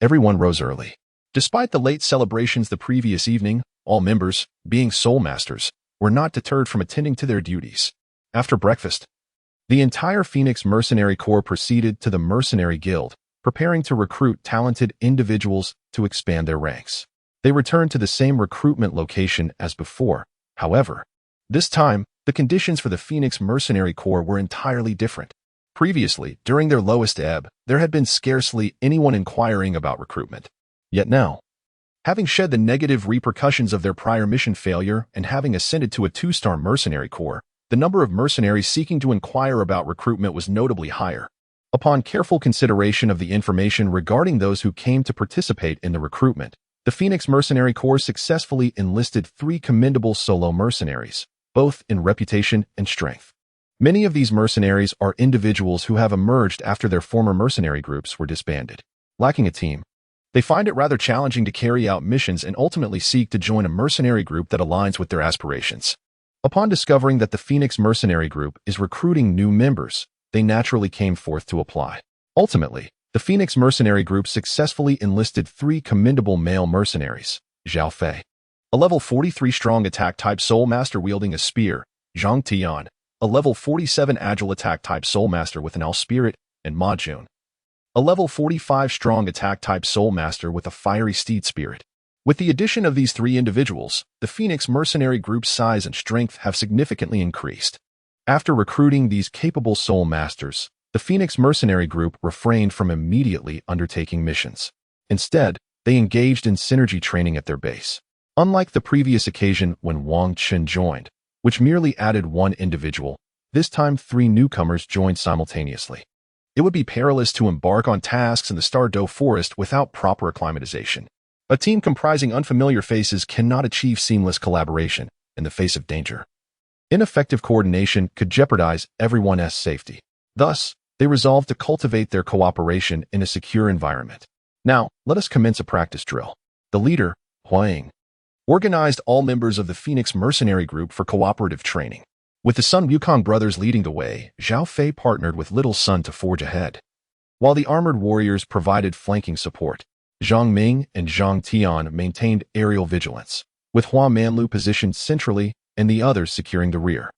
S1: everyone rose early. Despite the late celebrations the previous evening, all members, being soul masters, were not deterred from attending to their duties. After breakfast, the entire Phoenix Mercenary Corps proceeded to the Mercenary Guild, preparing to recruit talented individuals to expand their ranks. They returned to the same recruitment location as before. However, this time, the conditions for the Phoenix Mercenary Corps were entirely different. Previously, during their lowest ebb, there had been scarcely anyone inquiring about recruitment. Yet now, having shed the negative repercussions of their prior mission failure and having ascended to a 2-star mercenary corps, the number of mercenaries seeking to inquire about recruitment was notably higher. Upon careful consideration of the information regarding those who came to participate in the recruitment, the Phoenix Mercenary Corps successfully enlisted 3 commendable solo mercenaries, both in reputation and strength. Many of these mercenaries are individuals who have emerged after their former mercenary groups were disbanded. Lacking a team, they find it rather challenging to carry out missions and ultimately seek to join a mercenary group that aligns with their aspirations. Upon discovering that the Phoenix Mercenary Group is recruiting new members, they naturally came forth to apply. Ultimately, the Phoenix Mercenary Group successfully enlisted 3 commendable male mercenaries: Zhao Fei, a level 43 strong attack-type soul master wielding a spear; Zhang Tian, a level 47 agile attack-type soul master with an owl spirit; and Ma Jun, a level 45 strong attack-type soul master with a fiery steed spirit. With the addition of these 3 individuals, the Phoenix Mercenary Group's size and strength have significantly increased. After recruiting these capable soul masters, the Phoenix Mercenary Group refrained from immediately undertaking missions. Instead, they engaged in synergy training at their base. Unlike the previous occasion when Wang Chen joined, which merely added 1 individual, this time 3 newcomers joined simultaneously. It would be perilous to embark on tasks in the Douluo Forest without proper acclimatization. A team comprising unfamiliar faces cannot achieve seamless collaboration in the face of danger. Ineffective coordination could jeopardize everyone's safety. Thus, they resolved to cultivate their cooperation in a secure environment. Now, let us commence a practice drill. The leader, Huang, organized all members of the Phoenix Mercenary Group for cooperative training. With the Sun Wukong brothers leading the way, Zhao Fei partnered with Little Sun to forge ahead. While the armored warriors provided flanking support, Zhang Ming and Zhang Tian maintained aerial vigilance, with Hua Manlu positioned centrally and the others securing the rear.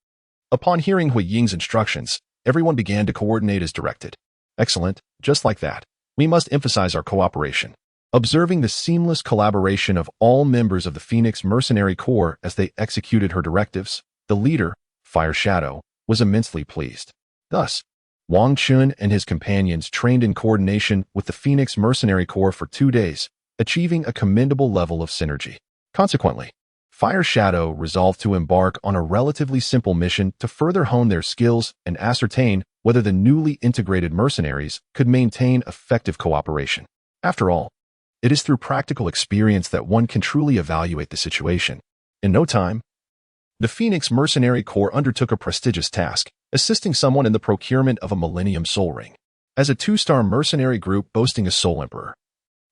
S1: Upon hearing Hui Ying's instructions, everyone began to coordinate as directed. Excellent, just like that. We must emphasize our cooperation. Observing the seamless collaboration of all members of the Phoenix Mercenary Corps as they executed her directives, the leader, Fire Shadow, was immensely pleased. Thus, Wang Chun and his companions trained in coordination with the Phoenix Mercenary Corps for 2 days, achieving a commendable level of synergy. Consequently, Fire Shadow resolved to embark on a relatively simple mission to further hone their skills and ascertain whether the newly integrated mercenaries could maintain effective cooperation. After all, it is through practical experience that one can truly evaluate the situation. In no time, the Phoenix Mercenary Corps undertook a prestigious task, assisting someone in the procurement of a Millennium Soul Ring. As a 2-star mercenary group boasting a Soul Emperor,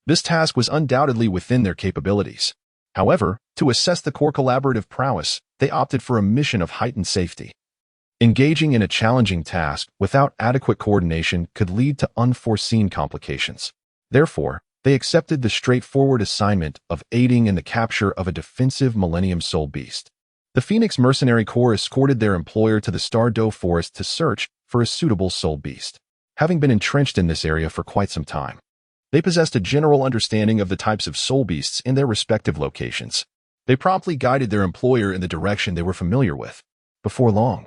S1: this task was undoubtedly within their capabilities. However, to assess the core collaborative prowess, they opted for a mission of heightened safety. Engaging in a challenging task without adequate coordination could lead to unforeseen complications. Therefore, they accepted the straightforward assignment of aiding in the capture of a defensive Millennium Soul Beast. The Phoenix Mercenary Corps escorted their employer to the Douluo Forest to search for a suitable soul beast. Having been entrenched in this area for quite some time, they possessed a general understanding of the types of soul beasts in their respective locations. They promptly guided their employer in the direction they were familiar with. Before long,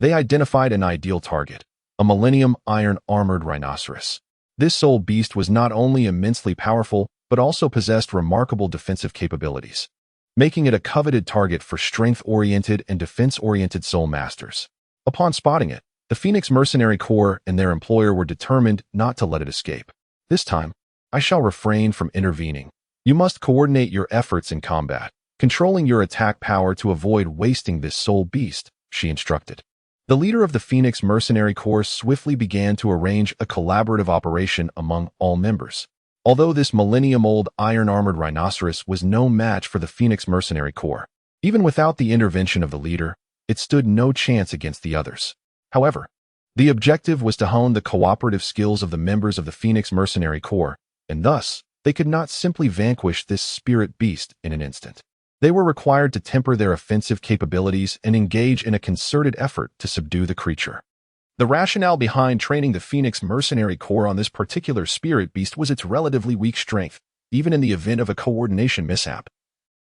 S1: they identified an ideal target, a Millennium Iron Armored Rhinoceros. This soul beast was not only immensely powerful, but also possessed remarkable defensive capabilities, making it a coveted target for strength-oriented and defense-oriented soul masters. Upon spotting it, the Phoenix Mercenary Corps and their employer were determined not to let it escape. This time, I shall refrain from intervening. You must coordinate your efforts in combat, controlling your attack power to avoid wasting this soul beast, she instructed. The leader of the Phoenix Mercenary Corps swiftly began to arrange a collaborative operation among all members. Although this millennium-old iron-armored rhinoceros was no match for the Phoenix Mercenary Corps, even without the intervention of the leader, it stood no chance against the others. However, the objective was to hone the cooperative skills of the members of the Phoenix Mercenary Corps, and thus, they could not simply vanquish this spirit beast in an instant. They were required to temper their offensive capabilities and engage in a concerted effort to subdue the creature. The rationale behind training the Phoenix Mercenary Corps on this particular spirit beast was its relatively weak strength. Even in the event of a coordination mishap,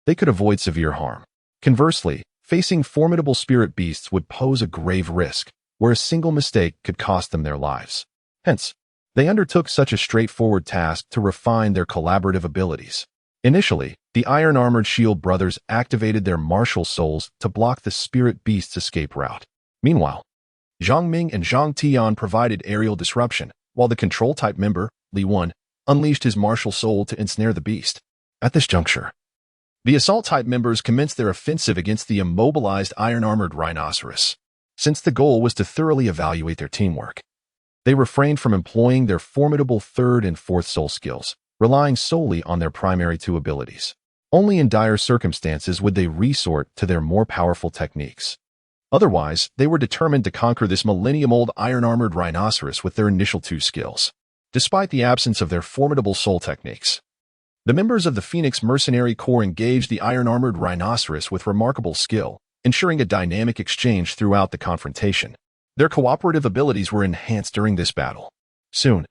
S1: they could avoid severe harm. Conversely, facing formidable spirit beasts would pose a grave risk, where a single mistake could cost them their lives. Hence, they undertook such a straightforward task to refine their collaborative abilities. Initially, the iron-armored shield brothers activated their martial souls to block the spirit beast's escape route. Meanwhile, Zhang Ming and Zhang Tian provided aerial disruption, while the control-type member, Li Wen, unleashed his martial soul to ensnare the beast. At this juncture, the assault-type members commenced their offensive against the immobilized iron-armored rhinoceros. Since the goal was to thoroughly evaluate their teamwork, they refrained from employing their formidable third and fourth soul skills, relying solely on their primary two abilities. Only in dire circumstances would they resort to their more powerful techniques. Otherwise, they were determined to conquer this millennium-old iron-armored rhinoceros with their initial two skills. Despite the absence of their formidable soul techniques, the members of the Phoenix Mercenary Corps engaged the iron-armored rhinoceros with remarkable skill, ensuring a dynamic exchange throughout the confrontation. Their cooperative abilities were enhanced during this battle. Soon,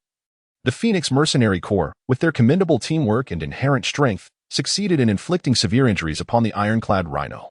S1: the Phoenix Mercenary Corps, with their commendable teamwork and inherent strength, succeeded in inflicting severe injuries upon the ironclad rhino,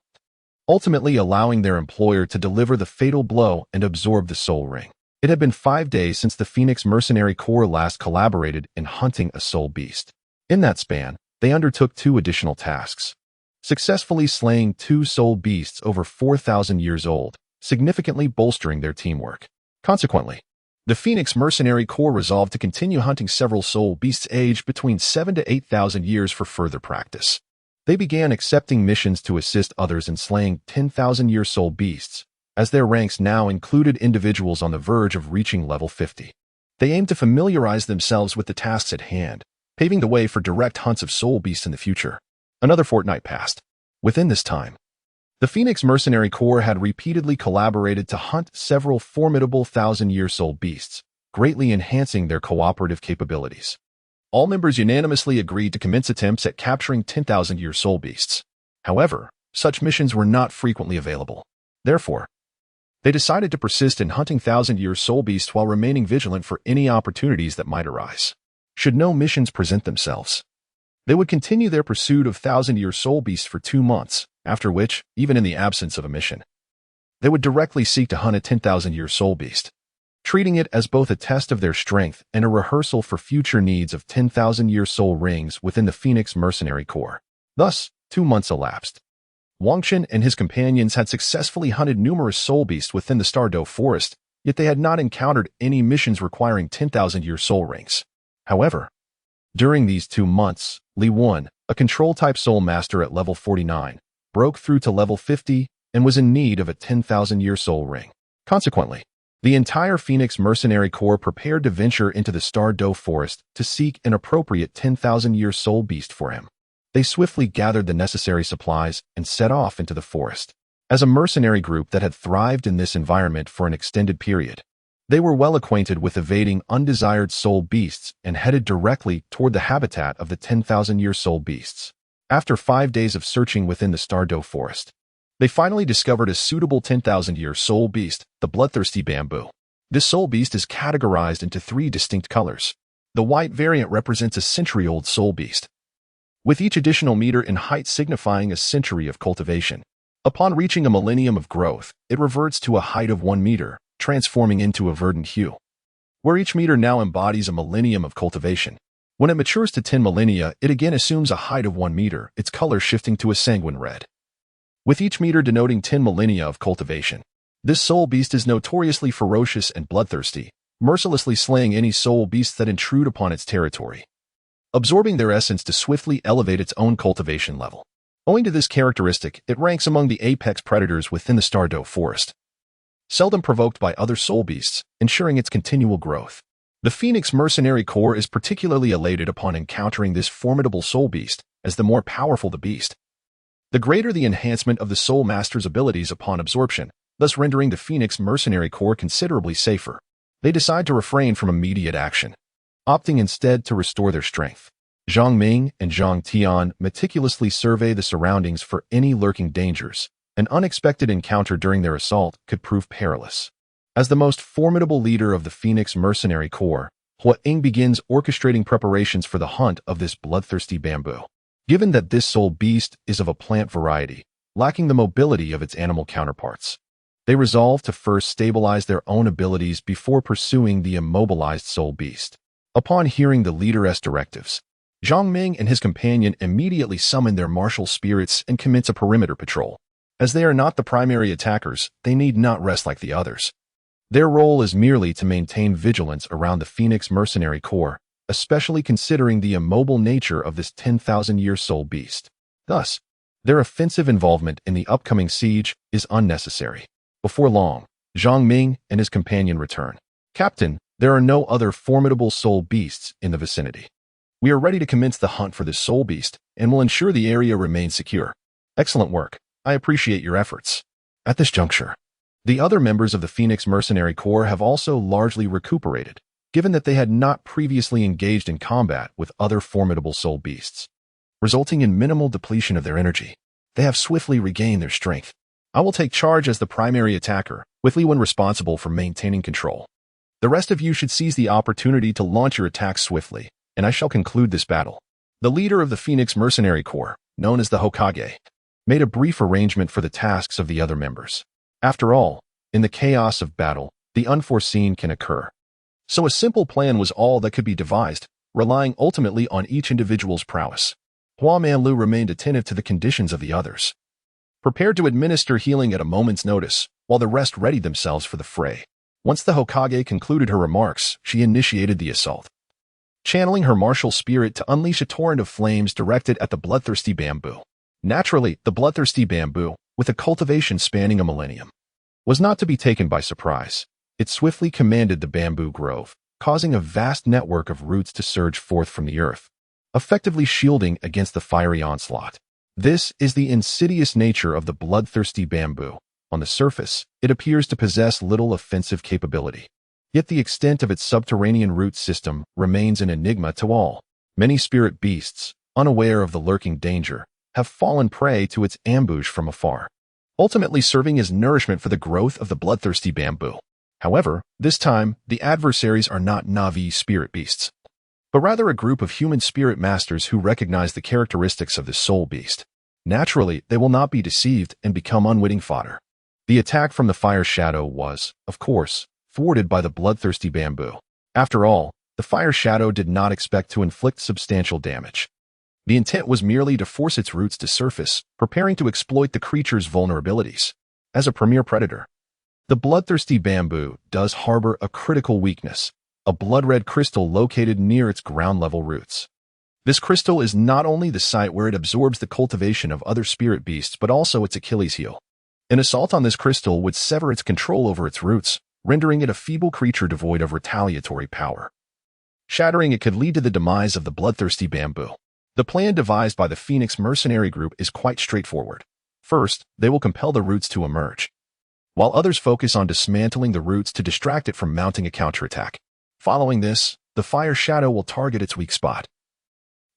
S1: ultimately allowing their employer to deliver the fatal blow and absorb the soul ring. It had been 5 days since the Phoenix Mercenary Corps last collaborated in hunting a soul beast. In that span, they undertook 2 additional tasks, successfully slaying 2 soul beasts over 4,000 years old, significantly bolstering their teamwork. Consequently, the Phoenix Mercenary Corps resolved to continue hunting several soul beasts aged between 7,000 to 8,000 years for further practice. They began accepting missions to assist others in slaying 10,000-year soul beasts, as their ranks now included individuals on the verge of reaching level 50. They aimed to familiarize themselves with the tasks at hand, paving the way for direct hunts of soul beasts in the future. Another fortnight passed. Within this time, the Phoenix Mercenary Corps had repeatedly collaborated to hunt several formidable 1,000-year soul beasts, greatly enhancing their cooperative capabilities. All members unanimously agreed to commence attempts at capturing 10,000-year soul beasts. However, such missions were not frequently available. Therefore, they decided to persist in hunting 1,000-year soul beasts while remaining vigilant for any opportunities that might arise. Should no missions present themselves, they would continue their pursuit of 1,000-year soul beasts for 2 months, after which, even in the absence of a mission, they would directly seek to hunt a 10,000-year soul beast, treating it as both a test of their strength and a rehearsal for future needs of 10,000-year soul rings within the Phoenix Mercenary Corps. Thus, 2 months elapsed. Wang Chen and his companions had successfully hunted numerous soul beasts within the Stardow Forest, yet they had not encountered any missions requiring 10,000-year soul rings. However, during these 2 months, Li Wen, a control-type soul master at level 49, broke through to level 50 and was in need of a 10,000-year soul ring. Consequently, the entire Phoenix Mercenary Corps prepared to venture into the Stardow Forest to seek an appropriate 10,000-year soul beast for him. They swiftly gathered the necessary supplies and set off into the forest. As a mercenary group that had thrived in this environment for an extended period, they were well acquainted with evading undesired soul beasts and headed directly toward the habitat of the 10,000-year soul beasts. After 5 days of searching within the Stardow Forest, they finally discovered a suitable 10,000-year soul beast, the bloodthirsty bamboo. This soul beast is categorized into 3 distinct colors. The white variant represents a century-old soul beast, with each additional meter in height signifying a century of cultivation. Upon reaching a millennium of growth, it reverts to a height of 1 meter, transforming into a verdant hue, where each meter now embodies a millennium of cultivation. When it matures to 10 millennia, it again assumes a height of 1 meter, its color shifting to a sanguine red, with each meter denoting 10 millennia of cultivation. This soul beast is notoriously ferocious and bloodthirsty, mercilessly slaying any soul beasts that intrude upon its territory, absorbing their essence to swiftly elevate its own cultivation level. Owing to this characteristic, it ranks among the apex predators within the Stardow Forest, seldom provoked by other soul beasts, ensuring its continual growth. The Phoenix Mercenary Corps is particularly elated upon encountering this formidable soul beast, as the more powerful the beast, the greater the enhancement of the Soul Master's abilities upon absorption, thus rendering the Phoenix Mercenary Corps considerably safer. They decide to refrain from immediate action, opting instead to restore their strength. Zhang Ming and Zhang Tian meticulously survey the surroundings for any lurking dangers. An unexpected encounter during their assault could prove perilous. As the most formidable leader of the Phoenix Mercenary Corps, Hua Ying begins orchestrating preparations for the hunt of this bloodthirsty bamboo. Given that this soul beast is of a plant variety, lacking the mobility of its animal counterparts, they resolve to first stabilize their own abilities before pursuing the immobilized soul beast. Upon hearing the leader's directives, Zhang Ming and his companion immediately summon their martial spirits and commence a perimeter patrol. As they are not the primary attackers, they need not rest like the others. Their role is merely to maintain vigilance around the Phoenix Mercenary Corps, especially considering the immobile nature of this 10,000-year soul beast. Thus, their offensive involvement in the upcoming siege is unnecessary. Before long, Zhang Ming and his companion return. Captain, there are no other formidable soul beasts in the vicinity. We are ready to commence the hunt for this soul beast and will ensure the area remains secure. Excellent work. I appreciate your efforts. At this juncture, the other members of the Phoenix Mercenary Corps have also largely recuperated, given that they had not previously engaged in combat with other formidable soul beasts, resulting in minimal depletion of their energy. They have swiftly regained their strength. I will take charge as the primary attacker, with Li Wen responsible for maintaining control. The rest of you should seize the opportunity to launch your attacks swiftly, and I shall conclude this battle. The leader of the Phoenix Mercenary Corps, known as the Hokage, made a brief arrangement for the tasks of the other members. After all, in the chaos of battle, the unforeseen can occur. So a simple plan was all that could be devised, relying ultimately on each individual's prowess. Hua Manlu remained attentive to the conditions of the others, prepared to administer healing at a moment's notice, while the rest readied themselves for the fray. Once the Hokage concluded her remarks, she initiated the assault, channeling her martial spirit to unleash a torrent of flames directed at the bloodthirsty bamboo. Naturally, the bloodthirsty bamboo, with a cultivation spanning a millennium, was not to be taken by surprise. It swiftly commanded the bamboo grove, causing a vast network of roots to surge forth from the earth, effectively shielding against the fiery onslaught. This is the insidious nature of the bloodthirsty bamboo. On the surface, it appears to possess little offensive capability. Yet the extent of its subterranean root system remains an enigma to all. Many spirit beasts, unaware of the lurking danger, have fallen prey to its ambush from afar, ultimately serving as nourishment for the growth of the bloodthirsty bamboo. However, this time, the adversaries are not Na'vi spirit beasts, but rather a group of human spirit masters who recognize the characteristics of the soul beast. Naturally, they will not be deceived and become unwitting fodder. The attack from the fire shadow was, of course, thwarted by the bloodthirsty bamboo. After all, the fire shadow did not expect to inflict substantial damage. The intent was merely to force its roots to surface, preparing to exploit the creature's vulnerabilities. As a premier predator, the bloodthirsty bamboo does harbor a critical weakness, a blood-red crystal located near its ground-level roots. This crystal is not only the site where it absorbs the cultivation of other spirit beasts, but also its Achilles heel. An assault on this crystal would sever its control over its roots, rendering it a feeble creature devoid of retaliatory power. Shattering it could lead to the demise of the bloodthirsty bamboo. The plan devised by the Phoenix Mercenary Group is quite straightforward. First, they will compel the roots to emerge, while others focus on dismantling the roots to distract it from mounting a counterattack. Following this, the fire shadow will target its weak spot,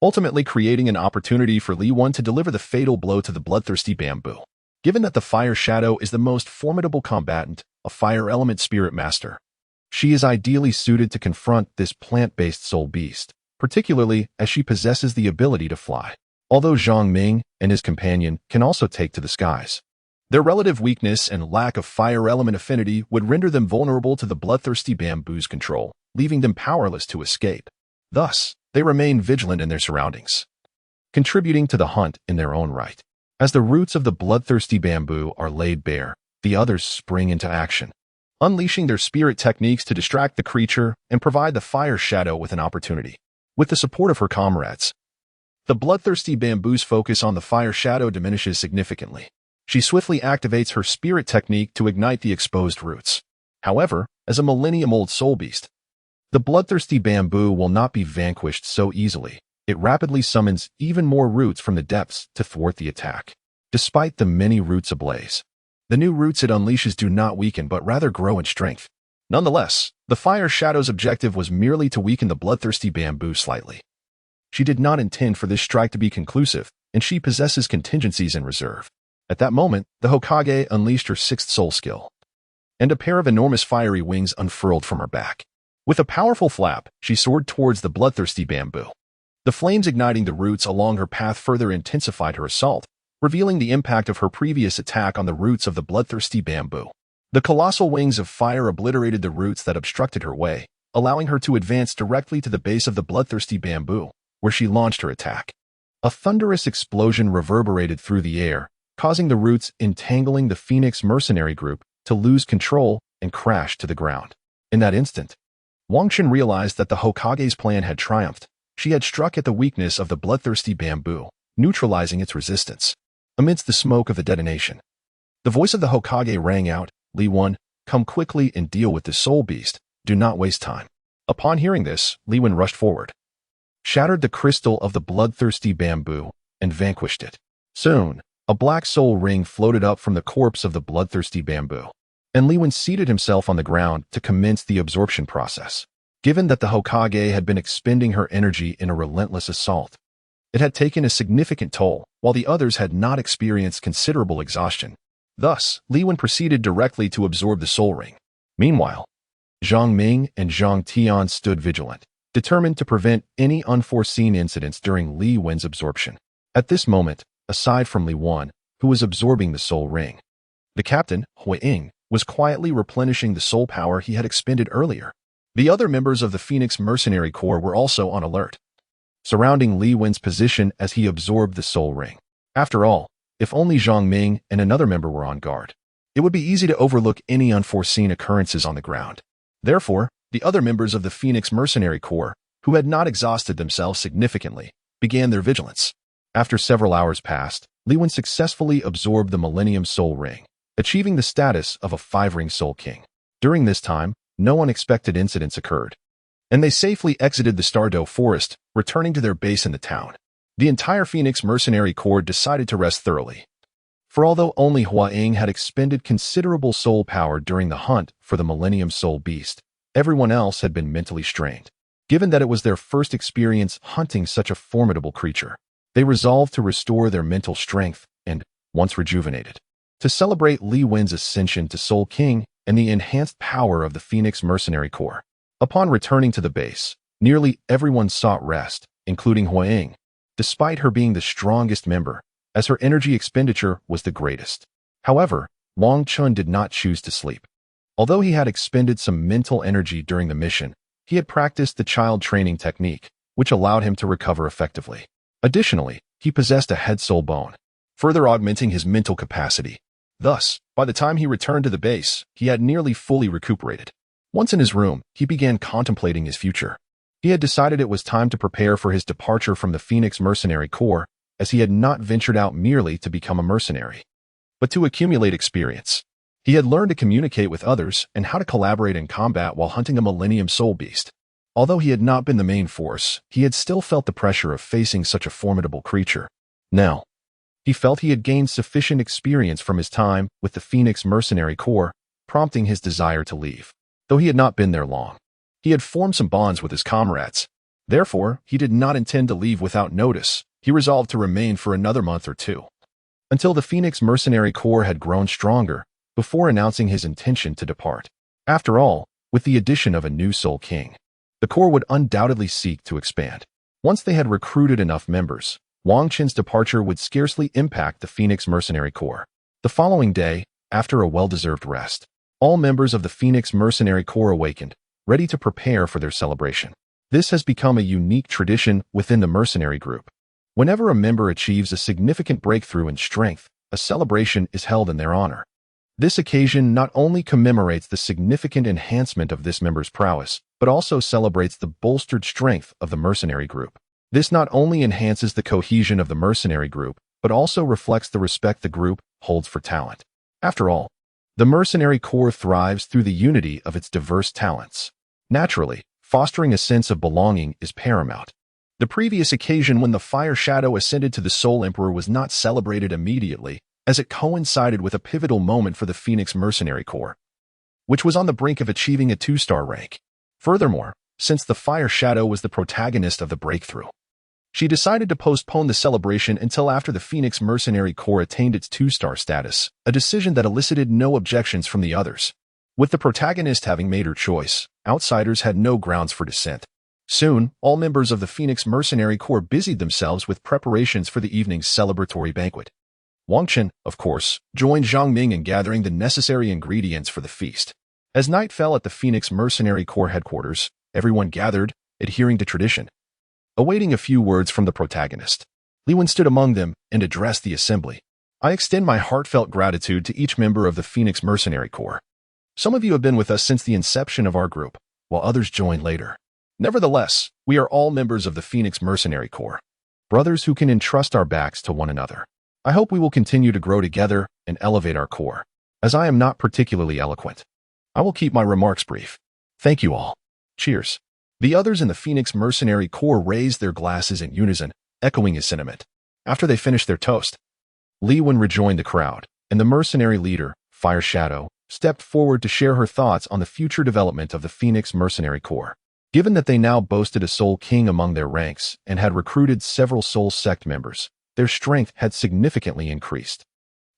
S1: ultimately creating an opportunity for Li Wen to deliver the fatal blow to the bloodthirsty bamboo. Given that the fire shadow is the most formidable combatant, a fire element spirit master, she is ideally suited to confront this plant-based soul beast, particularly as she possesses the ability to fly. Although Zhang Ming and his companion can also take to the skies, their relative weakness and lack of fire element affinity would render them vulnerable to the bloodthirsty bamboo's control, leaving them powerless to escape. Thus, they remain vigilant in their surroundings, contributing to the hunt in their own right. As the roots of the bloodthirsty bamboo are laid bare, the others spring into action, unleashing their spirit techniques to distract the creature and provide the fire shadow with an opportunity. With the support of her comrades, the bloodthirsty bamboo's focus on the fire shadow diminishes significantly. She swiftly activates her spirit technique to ignite the exposed roots. However, as a millennium-old soul beast, the bloodthirsty bamboo will not be vanquished so easily. It rapidly summons even more roots from the depths to thwart the attack. despite the many roots ablaze. The new roots it unleashes do not weaken but rather grow in strength. Nonetheless, the fire shadow's objective was merely to weaken the bloodthirsty bamboo slightly. She did not intend for this strike to be conclusive, and she possesses contingencies in reserve. At that moment, the Hokage unleashed her sixth soul skill, and a pair of enormous fiery wings unfurled from her back. With a powerful flap, she soared towards the bloodthirsty bamboo. The flames igniting the roots along her path further intensified her assault, revealing the impact of her previous attack on the roots of the bloodthirsty bamboo. The colossal wings of fire obliterated the roots that obstructed her way, allowing her to advance directly to the base of the bloodthirsty bamboo, where she launched her attack. A thunderous explosion reverberated through the air, causing the roots entangling the Phoenix mercenary group to lose control and crash to the ground. In that instant, Wang Qin realized that the Hokage's plan had triumphed. She had struck at the weakness of the bloodthirsty bamboo, neutralizing its resistance. Amidst the smoke of the detonation, the voice of the Hokage rang out, "Li Wen, come quickly and deal with this soul beast. Do not waste time." Upon hearing this, Li Wen rushed forward, shattered the crystal of the bloodthirsty bamboo, and vanquished it. Soon, a black soul ring floated up from the corpse of the bloodthirsty bamboo, and Li Wen seated himself on the ground to commence the absorption process. Given that the Hokage had been expending her energy in a relentless assault, it had taken a significant toll, while the others had not experienced considerable exhaustion. Thus, Li Wen proceeded directly to absorb the soul ring. Meanwhile, Zhang Ming and Zhang Tian stood vigilant, determined to prevent any unforeseen incidents during Li Wen's absorption. At this moment, aside from Li Wen, who was absorbing the soul ring, the captain, Hui Ying, was quietly replenishing the soul power he had expended earlier. The other members of the Phoenix Mercenary Corps were also on alert, surrounding Li Wen's position as he absorbed the soul ring. After all, if only Zhang Ming and another member were on guard, it would be easy to overlook any unforeseen occurrences on the ground. Therefore, the other members of the Phoenix Mercenary Corps, who had not exhausted themselves significantly, began their vigilance. After several hours passed, Li Wen successfully absorbed the Millennium Soul Ring, achieving the status of a 5-ring Soul King. During this time, no unexpected incidents occurred, and they safely exited the Stardow Forest, returning to their base in the town. The entire Phoenix Mercenary Corps decided to rest thoroughly. For although only Hua Ying had expended considerable soul power during the hunt for the Millennium Soul Beast, everyone else had been mentally strained. Given that it was their first experience hunting such a formidable creature, they resolved to restore their mental strength and, once rejuvenated, to celebrate Li Wen's ascension to Soul King and the enhanced power of the Phoenix Mercenary Corps. Upon returning to the base, nearly everyone sought rest, including Hua Ying, despite her being the strongest member, as her energy expenditure was the greatest. However, Wang Chun did not choose to sleep. Although he had expended some mental energy during the mission, he had practiced the child training technique, which allowed him to recover effectively. Additionally, he possessed a head soul bone, further augmenting his mental capacity. Thus, by the time he returned to the base, he had nearly fully recuperated. Once in his room, he began contemplating his future. He had decided it was time to prepare for his departure from the Phoenix Mercenary Corps, as he had not ventured out merely to become a mercenary, but to accumulate experience. He had learned to communicate with others and how to collaborate in combat while hunting a Millennium Soul Beast. Although he had not been the main force, he had still felt the pressure of facing such a formidable creature. Now, he felt he had gained sufficient experience from his time with the Phoenix Mercenary Corps, prompting his desire to leave. Though he had not been there long, he had formed some bonds with his comrades. Therefore, he did not intend to leave without notice. He resolved to remain for another month or two, until the Phoenix Mercenary Corps had grown stronger, before announcing his intention to depart. After all, with the addition of a new Soul King, the Corps would undoubtedly seek to expand. Once they had recruited enough members, Wang Qin's departure would scarcely impact the Phoenix Mercenary Corps. The following day, after a well-deserved rest, all members of the Phoenix Mercenary Corps awakened, ready to prepare for their celebration. This has become a unique tradition within the mercenary group. Whenever a member achieves a significant breakthrough in strength, a celebration is held in their honor. This occasion not only commemorates the significant enhancement of this member's prowess, but also celebrates the bolstered strength of the mercenary group. This not only enhances the cohesion of the mercenary group, but also reflects the respect the group holds for talent. After all, the mercenary corps thrives through the unity of its diverse talents. Naturally, fostering a sense of belonging is paramount. The previous occasion when the Fire Shadow ascended to the Soul Emperor was not celebrated immediately, as it coincided with a pivotal moment for the Phoenix Mercenary Corps, which was on the brink of achieving a 2-star rank. Furthermore, since the Fire Shadow was the protagonist of the breakthrough, she decided to postpone the celebration until after the Phoenix Mercenary Corps attained its 2-star status, a decision that elicited no objections from the others. With the protagonist having made her choice, outsiders had no grounds for dissent. Soon, all members of the Phoenix Mercenary Corps busied themselves with preparations for the evening's celebratory banquet. Wang Chen, of course, joined Zhang Ming in gathering the necessary ingredients for the feast. As night fell at the Phoenix Mercenary Corps headquarters, everyone gathered, adhering to tradition, awaiting a few words from the protagonist. Li Wen stood among them and addressed the assembly. I extend my heartfelt gratitude to each member of the Phoenix Mercenary Corps. Some of you have been with us since the inception of our group, while others joined later. Nevertheless, we are all members of the Phoenix Mercenary Corps, brothers who can entrust our backs to one another. I hope we will continue to grow together and elevate our corps. As I am not particularly eloquent, I will keep my remarks brief. Thank you all. Cheers. The others in the Phoenix Mercenary Corps raised their glasses in unison, echoing his sentiment. After they finished their toast, Li Wen rejoined the crowd, and the mercenary leader, Fire Shadow, stepped forward to share her thoughts on the future development of the Phoenix Mercenary Corps. Given that they now boasted a Soul King among their ranks and had recruited several Soul Sect members, their strength had significantly increased.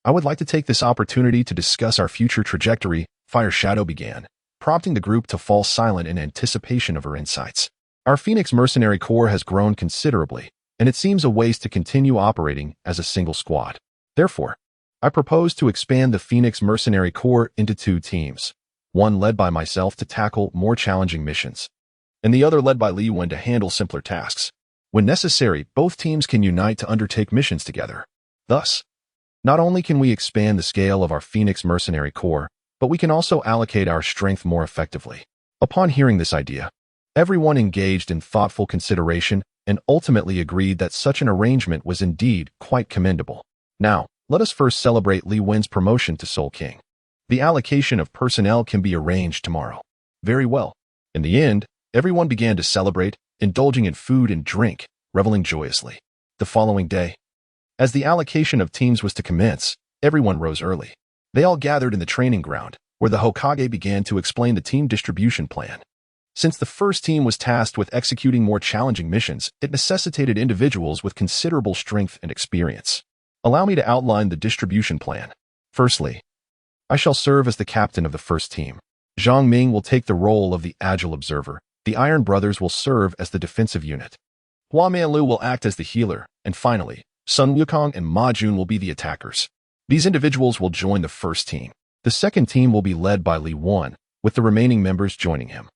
S1: I would like to take this opportunity to discuss our future trajectory, Fire Shadow began, prompting the group to fall silent in anticipation of her insights. Our Phoenix Mercenary Corps has grown considerably, and it seems a waste to continue operating as a single squad. Therefore, I propose to expand the Phoenix Mercenary Corps into 2 teams, one led by myself to tackle more challenging missions, and the other led by Li Wen to handle simpler tasks. When necessary, both teams can unite to undertake missions together. Thus, not only can we expand the scale of our Phoenix Mercenary Corps, but we can also allocate our strength more effectively. Upon hearing this idea, everyone engaged in thoughtful consideration and ultimately agreed that such an arrangement was indeed quite commendable. Now, let us first celebrate Li Wen's promotion to Soul King. The allocation of personnel can be arranged tomorrow. Very well. In the end, everyone began to celebrate, indulging in food and drink, reveling joyously. The following day, as the allocation of teams was to commence, everyone rose early. They all gathered in the training ground, where the Hokage began to explain the team distribution plan. Since the first team was tasked with executing more challenging missions, it necessitated individuals with considerable strength and experience. Allow me to outline the distribution plan. Firstly, I shall serve as the captain of the first team. Zhang Ming will take the role of the agile observer. The Iron Brothers will serve as the defensive unit. Hua Mianlu will act as the healer, and finally, Sun Wukong and Ma Jun will be the attackers. These individuals will join the first team. The second team will be led by Li Wen, with the remaining members joining him.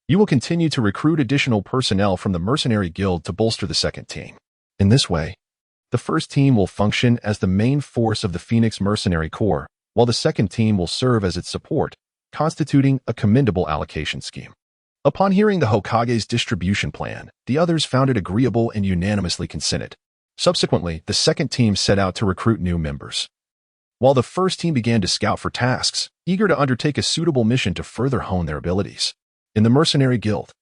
S1: You will continue to recruit additional personnel from the Mercenary Guild to bolster the second team. In this way, the first team will function as the main force of the Phoenix Mercenary Corps, while the second team will serve as its support, constituting a commendable allocation scheme. Upon hearing the Hokage's distribution plan, the others found it agreeable and unanimously consented. Subsequently, the second team set out to recruit new members, while the first team began to scout for tasks, eager to undertake a suitable mission to further hone their abilities. In the Mercenary Guild,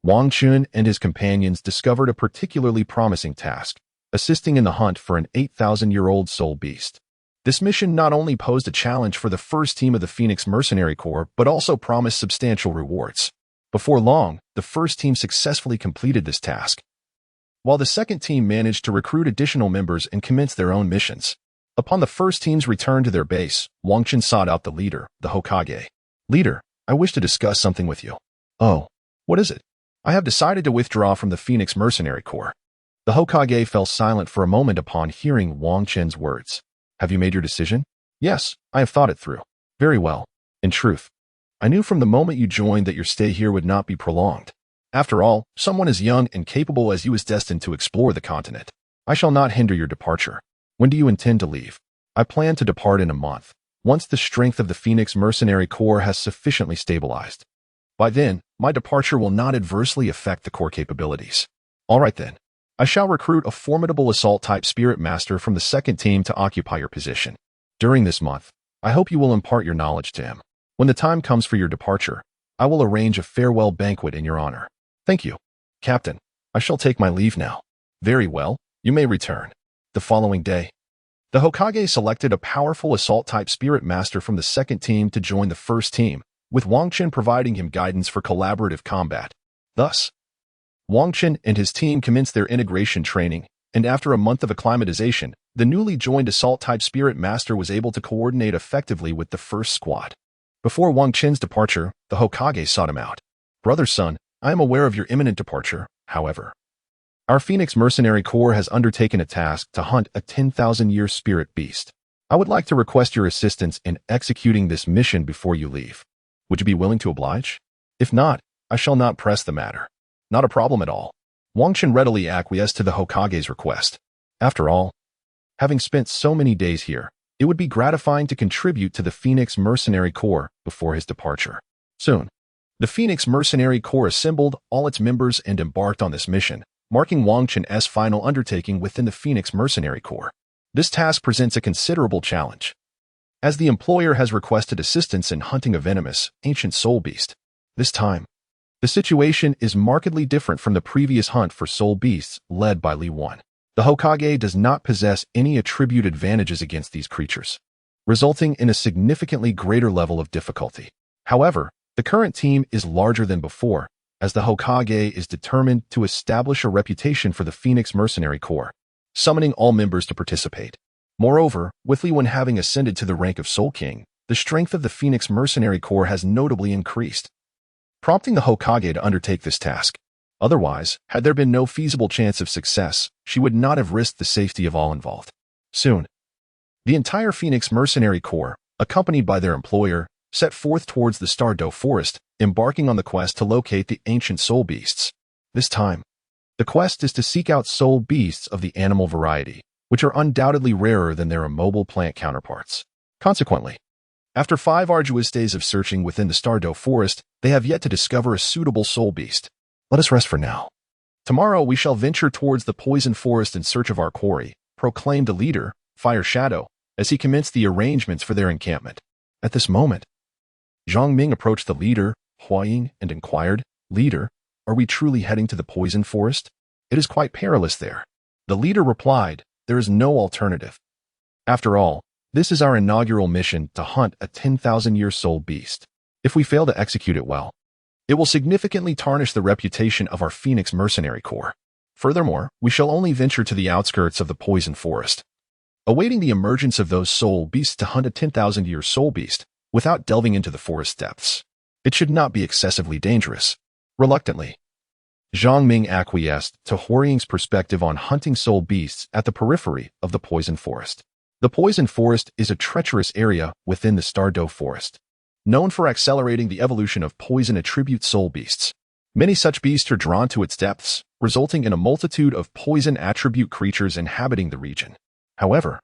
S1: Wang Chun and his companions discovered a particularly promising task, assisting in the hunt for an 8,000-year-old soul beast. This mission not only posed a challenge for the first team of the Phoenix Mercenary Corps, but also promised substantial rewards. Before long, the first team successfully completed this task, while the second team managed to recruit additional members and commence their own missions. Upon the first team's return to their base, Wang Chen sought out the leader, the Hokage. Leader, I wish to discuss something with you. Oh, what is it? I have decided to withdraw from the Phoenix Mercenary Corps. The Hokage fell silent for a moment upon hearing Wang Chen's words. Have you made your decision? Yes, I have thought it through. Very well. In truth, I knew from the moment you joined that your stay here would not be prolonged. After all, someone as young and capable as you is destined to explore the continent. I shall not hinder your departure. When do you intend to leave? I plan to depart in a month, once the strength of the Phoenix Mercenary Corps has sufficiently stabilized. By then, my departure will not adversely affect the core capabilities. All right then. I shall recruit a formidable assault-type spirit master from the second team to occupy your position. During this month, I hope you will impart your knowledge to him. When the time comes for your departure, I will arrange a farewell banquet in your honor. Thank you, Captain. I shall take my leave now. Very well, you may return. The following day, The Hokage selected a powerful assault-type spirit master from the second team to join the first team, with Wang Qin providing him guidance for collaborative combat. Thus, Wang Qin and his team commenced their integration training, and after a month of acclimatization, the newly joined assault-type spirit master was able to coordinate effectively with the first squad. Before Wang Qin's departure, the Hokage sought him out. "Brother son, I am aware of your imminent departure, however. Our Phoenix Mercenary Corps has undertaken a task to hunt a 10,000-year spirit beast. I would like to request your assistance in executing this mission before you leave. Would you be willing to oblige? If not, I shall not press the matter." "Not a problem at all." Wang Qin readily acquiesced to the Hokage's request. After all, having spent so many days here, it would be gratifying to contribute to the Phoenix Mercenary Corps before his departure. Soon, the Phoenix Mercenary Corps assembled all its members and embarked on this mission, marking Wang Qin's final undertaking within the Phoenix Mercenary Corps. This task presents a considerable challenge, as the employer has requested assistance in hunting a venomous, ancient soul beast. This time, the situation is markedly different from the previous hunt for soul beasts led by Li Wan. The Hokage does not possess any attribute advantages against these creatures, resulting in a significantly greater level of difficulty. However, the current team is larger than before, as the Hokage is determined to establish a reputation for the Phoenix Mercenary Corps, summoning all members to participate. Moreover, with Li Wan having ascended to the rank of Soul King, the strength of the Phoenix Mercenary Corps has notably increased, prompting the Hokage to undertake this task. Otherwise, had there been no feasible chance of success, she would not have risked the safety of all involved. Soon, the entire Phoenix Mercenary Corps, accompanied by their employer, set forth towards the Douluo Forest, embarking on the quest to locate the ancient soul beasts. This time, the quest is to seek out soul beasts of the animal variety, which are undoubtedly rarer than their immobile plant counterparts. Consequently, after 5 arduous days of searching within the Douluo Forest, they have yet to discover a suitable soul beast. Let us rest for now. Tomorrow we shall venture towards the poison forest in search of our quarry, proclaimed the leader, Fire Shadow, as he commenced the arrangements for their encampment. At this moment, Zhang Ming approached the leader, Hua Ying, and inquired, "Leader, are we truly heading to the poison forest? It is quite perilous there." The leader replied, "There is no alternative. After all, this is our inaugural mission to hunt a 10,000-year soul beast. If we fail to execute it well, it will significantly tarnish the reputation of our Phoenix Mercenary Corps. Furthermore, we shall only venture to the outskirts of the poison forest, awaiting the emergence of those soul beasts to hunt a 10,000-year soul beast, without delving into the forest depths. It should not be excessively dangerous." Reluctantly, Zhang Ming acquiesced to Hua Ying's perspective on hunting soul beasts at the periphery of the poison forest. The poison forest is a treacherous area within the Douluo Forest, known for accelerating the evolution of poison attribute soul beasts. Many such beasts are drawn to its depths, resulting in a multitude of poison attribute creatures inhabiting the region. However,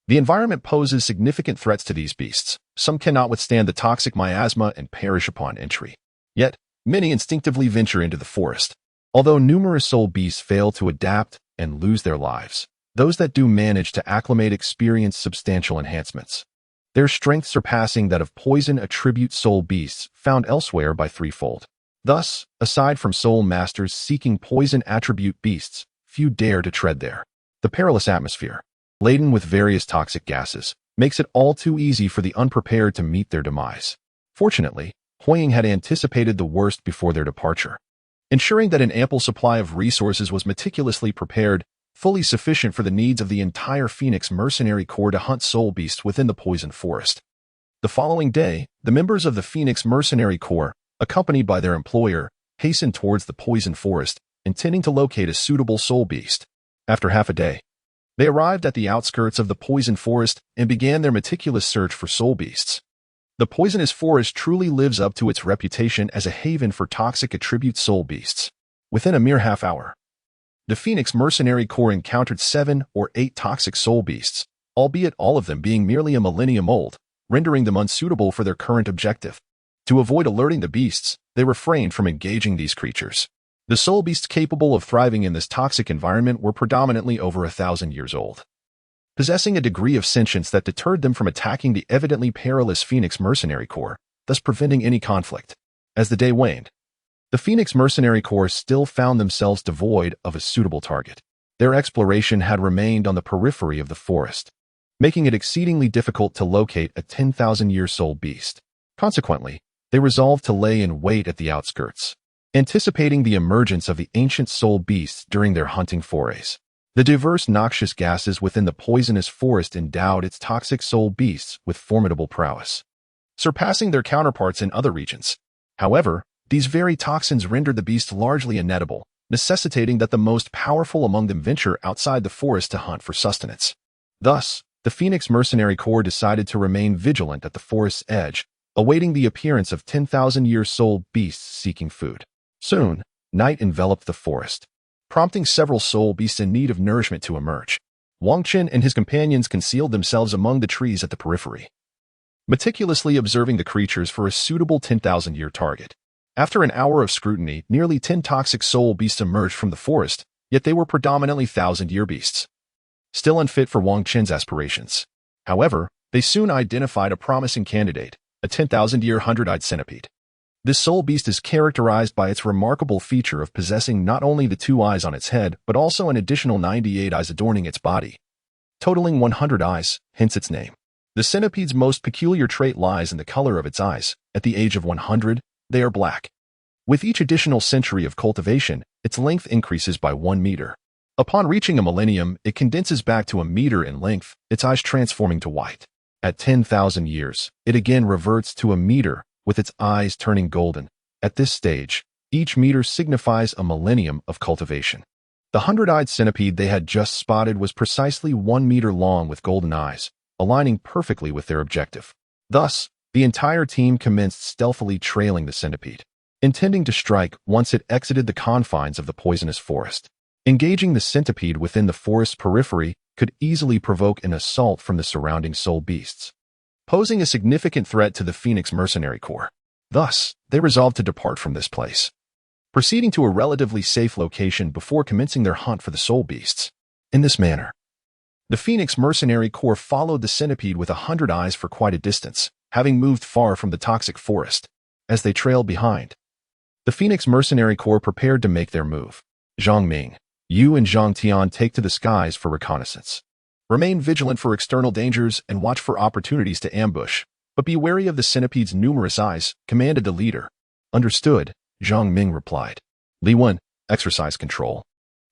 S1: the environment poses significant threats to these beasts. Some cannot withstand the toxic miasma and perish upon entry. Yet, many instinctively venture into the forest. Although numerous soul beasts fail to adapt and lose their lives, those that do manage to acclimate experience substantial enhancements, their strength surpassing that of poison attribute soul beasts found elsewhere by threefold. Thus, aside from soul masters seeking poison attribute beasts, few dare to tread there. The perilous atmosphere, laden with various toxic gases, makes it all too easy for the unprepared to meet their demise. Fortunately, Hua Ying had anticipated the worst before their departure, ensuring that an ample supply of resources was meticulously prepared, fully sufficient for the needs of the entire Phoenix Mercenary Corps to hunt soul beasts within the poison forest. The following day, the members of the Phoenix Mercenary Corps, accompanied by their employer, hastened towards the poison forest, intending to locate a suitable soul beast. After half a day, they arrived at the outskirts of the poison forest and began their meticulous search for soul beasts. The poisonous forest truly lives up to its reputation as a haven for toxic attribute soul beasts. Within a mere half hour, the Phoenix Mercenary Corps encountered 7 or 8 toxic soul beasts, albeit all of them being merely a millennium old, rendering them unsuitable for their current objective. To avoid alerting the beasts, they refrained from engaging these creatures. The soul beasts capable of thriving in this toxic environment were predominantly over 1,000 years old, possessing a degree of sentience that deterred them from attacking the evidently perilous Phoenix Mercenary Corps, thus preventing any conflict. As the day waned, the Phoenix Mercenary Corps still found themselves devoid of a suitable target. Their exploration had remained on the periphery of the forest, making it exceedingly difficult to locate a 10,000-year-soul beast. Consequently, they resolved to lay in wait at the outskirts, anticipating the emergence of the ancient soul beasts during their hunting forays. The diverse noxious gases within the poisonous forest endowed its toxic soul beasts with formidable prowess, surpassing their counterparts in other regions. However, these very toxins rendered the beast largely inedible, necessitating that the most powerful among them venture outside the forest to hunt for sustenance. Thus, the Phoenix Mercenary Corps decided to remain vigilant at the forest's edge, awaiting the appearance of 10,000-year-soul beasts seeking food. Soon, night enveloped the forest, prompting several soul beasts in need of nourishment to emerge. Wang Qin and his companions concealed themselves among the trees at the periphery, meticulously observing the creatures for a suitable 10,000-year target. After an hour of scrutiny, nearly 10 toxic soul beasts emerged from the forest, yet they were predominantly 1,000-year beasts, still unfit for Wang Qin's aspirations. However, they soon identified a promising candidate, a 10,000-year hundred-eyed centipede. This soul beast is characterized by its remarkable feature of possessing not only the 2 eyes on its head, but also an additional 98 eyes adorning its body, totaling 100 eyes, hence its name. The centipede's most peculiar trait lies in the color of its eyes. At the age of 100, they are black. With each additional century of cultivation, its length increases by 1 meter. Upon reaching a millennium, it condenses back to a meter in length, its eyes transforming to white. At 10,000 years, it again reverts to a meter, with its eyes turning golden. At this stage, each meter signifies a millennium of cultivation. The hundred-eyed centipede they had just spotted was precisely 1 meter long with golden eyes, aligning perfectly with their objective. Thus, the entire team commenced stealthily trailing the centipede, intending to strike once it exited the confines of the poisonous forest. Engaging the centipede within the forest's periphery could easily provoke an assault from the surrounding soul beasts, posing a significant threat to the Phoenix Mercenary Corps. Thus, they resolved to depart from this place, proceeding to a relatively safe location before commencing their hunt for the soul beasts. In this manner, the Phoenix Mercenary Corps followed the centipede with 100 eyes for quite a distance, having moved far from the toxic forest. As they trailed behind, the Phoenix Mercenary Corps prepared to make their move. Zhang Ming, you and Zhang Tian take to the skies for reconnaissance. Remain vigilant for external dangers and watch for opportunities to ambush, but be wary of the centipede's numerous eyes, commanded the leader. Understood, Zhang Ming replied. Li Wen, exercise control.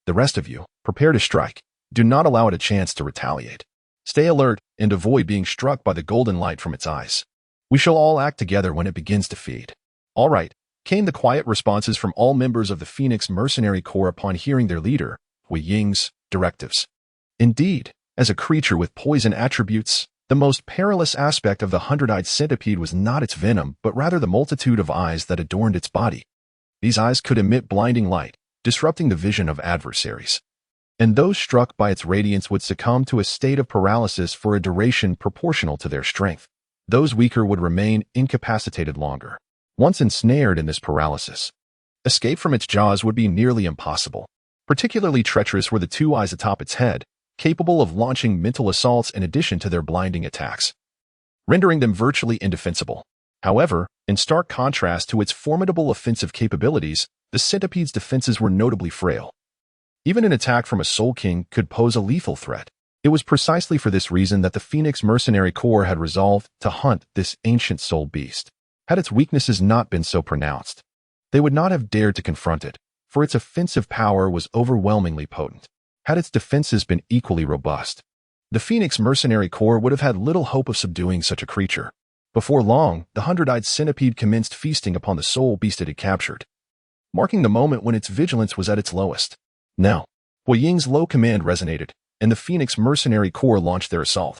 S1: The rest of you, prepare to strike. Do not allow it a chance to retaliate. Stay alert and avoid being struck by the golden light from its eyes. We shall all act together when it begins to feed. All right, came the quiet responses from all members of the Phoenix Mercenary Corps upon hearing their leader, Hui Ying's, directives. Indeed, as a creature with poison attributes, the most perilous aspect of the hundred-eyed centipede was not its venom, but rather the multitude of eyes that adorned its body. These eyes could emit blinding light, disrupting the vision of adversaries, and those struck by its radiance would succumb to a state of paralysis for a duration proportional to their strength. Those weaker would remain incapacitated longer. Once ensnared in this paralysis, escape from its jaws would be nearly impossible. Particularly treacherous were the 2 eyes atop its head, capable of launching mental assaults in addition to their blinding attacks, rendering them virtually indefensible. However, in stark contrast to its formidable offensive capabilities, the centipede's defenses were notably frail. Even an attack from a Soul King could pose a lethal threat. It was precisely for this reason that the Phoenix Mercenary Corps had resolved to hunt this ancient soul beast. Had its weaknesses not been so pronounced, they would not have dared to confront it, for its offensive power was overwhelmingly potent. Had its defenses been equally robust, the Phoenix Mercenary Corps would have had little hope of subduing such a creature. Before long, the hundred-eyed centipede commenced feasting upon the soul beast it had captured, marking the moment when its vigilance was at its lowest. Now, Hui Ying's low command resonated, and the Phoenix Mercenary Corps launched their assault,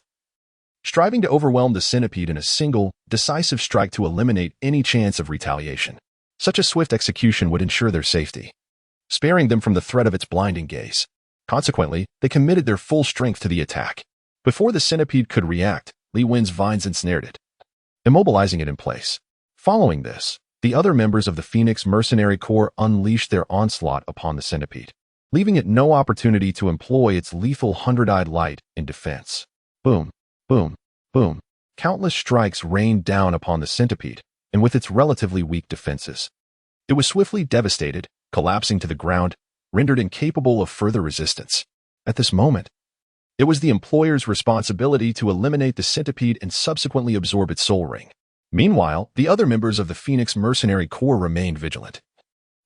S1: striving to overwhelm the centipede in a single, decisive strike to eliminate any chance of retaliation. Such a swift execution would ensure their safety, sparing them from the threat of its blinding gaze. Consequently, they committed their full strength to the attack. Before the centipede could react, Li Wen's vines ensnared it, immobilizing it in place. Following this, the other members of the Phoenix Mercenary Corps unleashed their onslaught upon the centipede, leaving it no opportunity to employ its lethal hundred-eyed light in defense. Boom, boom, boom. Countless strikes rained down upon the centipede, and with its relatively weak defenses, it was swiftly devastated, collapsing to the ground, rendered incapable of further resistance. At this moment, It was the employer's responsibility to eliminate the centipede and subsequently absorb its soul ring. Meanwhile, the other members of the Phoenix Mercenary Corps remained vigilant,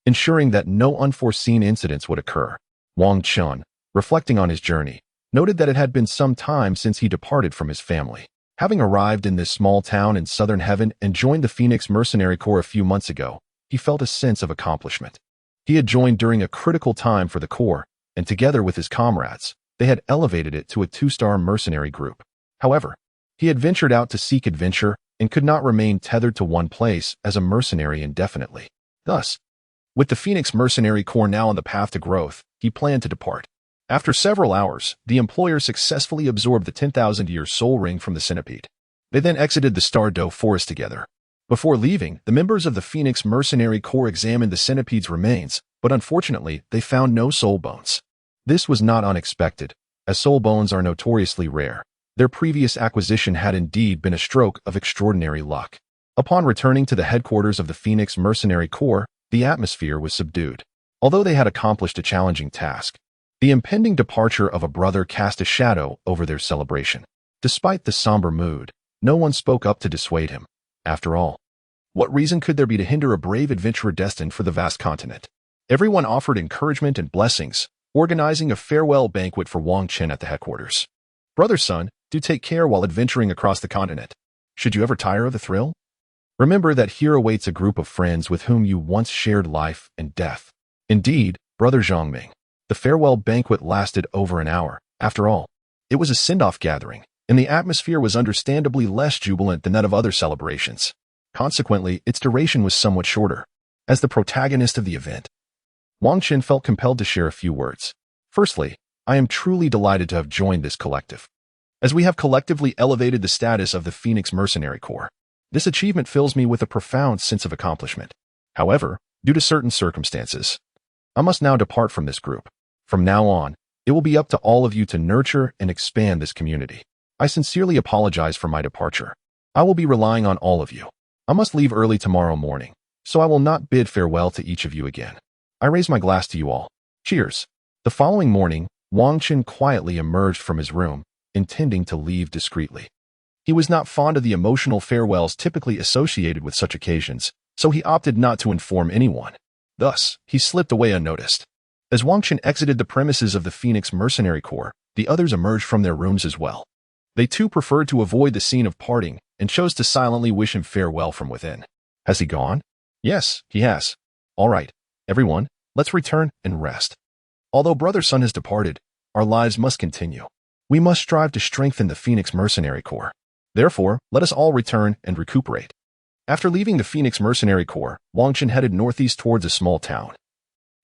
S1: ensuring that no unforeseen incidents would occur. Wang Chun, reflecting on his journey, noted that it had been some time since he departed from his family. Having arrived in this small town in southern heaven and joined the Phoenix Mercenary Corps a few months ago, he felt a sense of accomplishment. He had joined during a critical time for the Corps, and together with his comrades, they had elevated it to a 2-star mercenary group. However, he had ventured out to seek adventure and could not remain tethered to one place as a mercenary indefinitely. Thus, with the Phoenix Mercenary Corps now on the path to growth, he planned to depart. After several hours, the employer successfully absorbed the 10,000-year soul ring from the centipede. They then exited the Douluo forest together. Before leaving, the members of the Phoenix Mercenary Corps examined the centipede's remains, but unfortunately, they found no soul bones. This was not unexpected, as soul bones are notoriously rare. Their previous acquisition had indeed been a stroke of extraordinary luck. Upon returning to the headquarters of the Phoenix Mercenary Corps, the atmosphere was subdued. Although they had accomplished a challenging task, the impending departure of a brother cast a shadow over their celebration. Despite the somber mood, no one spoke up to dissuade him. After all, what reason could there be to hinder a brave adventurer destined for the vast continent? Everyone offered encouragement and blessings, organizing a farewell banquet for Wang Chen at the headquarters. Brother son, do take care while adventuring across the continent. Should you ever tire of the thrill? Remember that here awaits a group of friends with whom you once shared life and death. Indeed, Brother Zhongming. The farewell banquet lasted over an hour. After all, it was a send-off gathering, and the atmosphere was understandably less jubilant than that of other celebrations. Consequently, its duration was somewhat shorter. As the protagonist of the event, Wang Chen felt compelled to share a few words. Firstly, I am truly delighted to have joined this collective, as we have collectively elevated the status of the Phoenix Mercenary Corps. This achievement fills me with a profound sense of accomplishment. However, due to certain circumstances, I must now depart from this group. From now on, it will be up to all of you to nurture and expand this community. I sincerely apologize for my departure. I will be relying on all of you. I must leave early tomorrow morning, so I will not bid farewell to each of you again. I raise my glass to you all. Cheers. The following morning, Wang Chen quietly emerged from his room, intending to leave discreetly. He was not fond of the emotional farewells typically associated with such occasions, so he opted not to inform anyone. Thus, he slipped away unnoticed. As Wang Chen exited the premises of the Phoenix Mercenary Corps, the others emerged from their rooms as well. They too preferred to avoid the scene of parting and chose to silently wish him farewell from within. Has he gone? Yes, he has. All right, everyone, let's return and rest. Although Brother Sun has departed, our lives must continue. We must strive to strengthen the Phoenix Mercenary Corps. Therefore, let us all return and recuperate. After leaving the Phoenix Mercenary Corps, Wang Chen headed northeast towards a small town.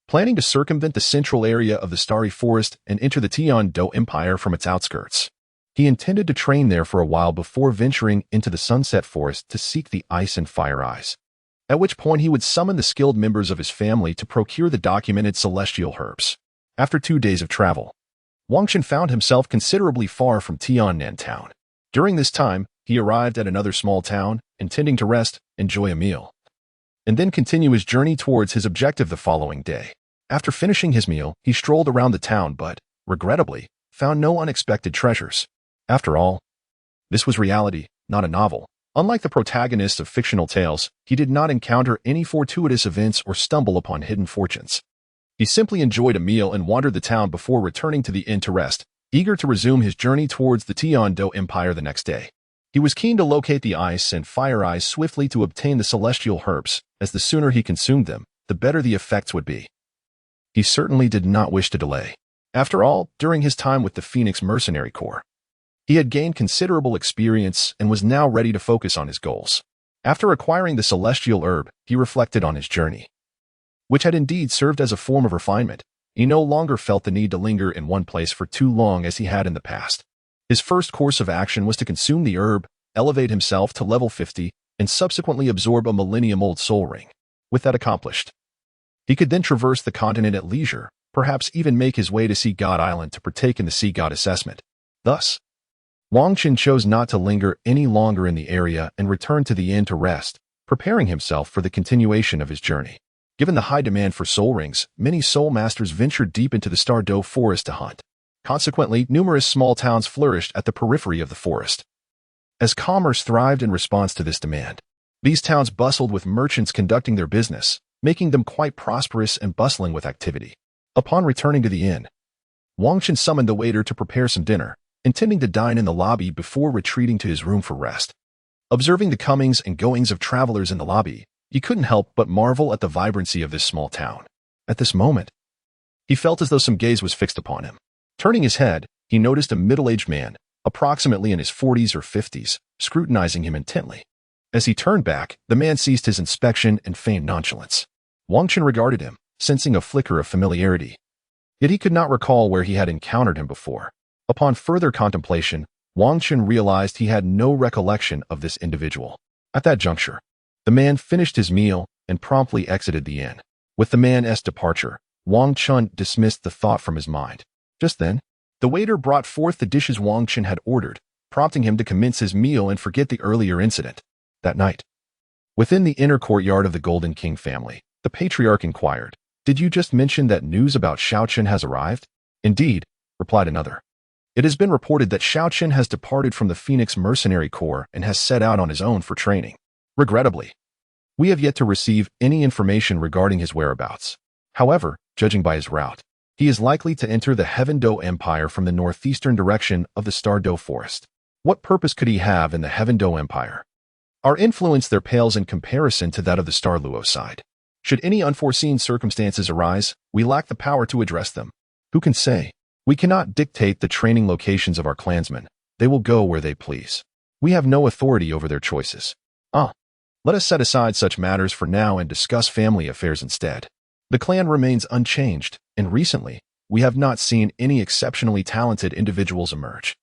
S1: Planning to circumvent the central area of the Starry Forest and enter the Douluo Empire from its outskirts. He intended to train there for a while before venturing into the Sunset Forest to seek the Ice and Fire Eyes, at which point he would summon the skilled members of his family to procure the documented celestial herbs. After 2 days of travel, Wang Chen found himself considerably far from Tiannan town. During this time, he arrived at another small town, intending to rest, enjoy a meal, and then continue his journey towards his objective the following day. After finishing his meal, he strolled around the town but, regrettably, found no unexpected treasures. After all, this was reality, not a novel. Unlike the protagonists of fictional tales, he did not encounter any fortuitous events or stumble upon hidden fortunes. He simply enjoyed a meal and wandered the town before returning to the inn to rest, eager to resume his journey towards the Douluo Empire the next day. He was keen to locate the Ice and Fire Eyes swiftly to obtain the celestial herbs, as the sooner he consumed them, the better the effects would be. He certainly did not wish to delay. After all, during his time with the Phoenix Mercenary Corps, he had gained considerable experience and was now ready to focus on his goals. After acquiring the celestial herb, he reflected on his journey, which had indeed served as a form of refinement. He no longer felt the need to linger in one place for too long as he had in the past. His first course of action was to consume the herb, elevate himself to level 50, and subsequently absorb a millennium-old soul ring. With that accomplished, he could then traverse the continent at leisure, perhaps even make his way to Sea God Island to partake in the Sea God assessment. Thus, Wang Chen chose not to linger any longer in the area and returned to the inn to rest, preparing himself for the continuation of his journey. Given the high demand for soul rings, many soul masters ventured deep into the Douluo forest to hunt. Consequently, numerous small towns flourished at the periphery of the forest. As commerce thrived in response to this demand, these towns bustled with merchants conducting their business, making them quite prosperous and bustling with activity. Upon returning to the inn, Wang Chen summoned the waiter to prepare some dinner, intending to dine in the lobby before retreating to his room for rest. Observing the comings and goings of travelers in the lobby, he couldn't help but marvel at the vibrancy of this small town. At this moment, he felt as though some gaze was fixed upon him. Turning his head, he noticed a middle-aged man, approximately in his 40s or 50s, scrutinizing him intently. As he turned back, the man ceased his inspection and feigned nonchalance. Wang Chen regarded him, sensing a flicker of familiarity. Yet he could not recall where he had encountered him before. Upon further contemplation, Wang Chen realized he had no recollection of this individual. At that juncture, the man finished his meal and promptly exited the inn. With the man's departure, Wang Chen dismissed the thought from his mind. Just then, the waiter brought forth the dishes Wang Chen had ordered, prompting him to commence his meal and forget the earlier incident. That night, within the inner courtyard of the Golden King family, the patriarch inquired, "Did you just mention that news about Xiao Chen has arrived?" "Indeed," replied another. "It has been reported that Xiao Chen has departed from the Phoenix Mercenary Corps and has set out on his own for training. Regrettably, we have yet to receive any information regarding his whereabouts. However, judging by his route, he is likely to enter the Xingluo Empire from the northeastern direction of the Douluo Forest. What purpose could he have in the Xingluo Empire? Our influence there pales in comparison to that of the Douluo side. Should any unforeseen circumstances arise, we lack the power to address them. Who can say? We cannot dictate the training locations of our clansmen. They will go where they please. We have no authority over their choices. Let us set aside such matters for now and discuss family affairs instead. The clan remains unchanged, and recently, we have not seen any exceptionally talented individuals emerge."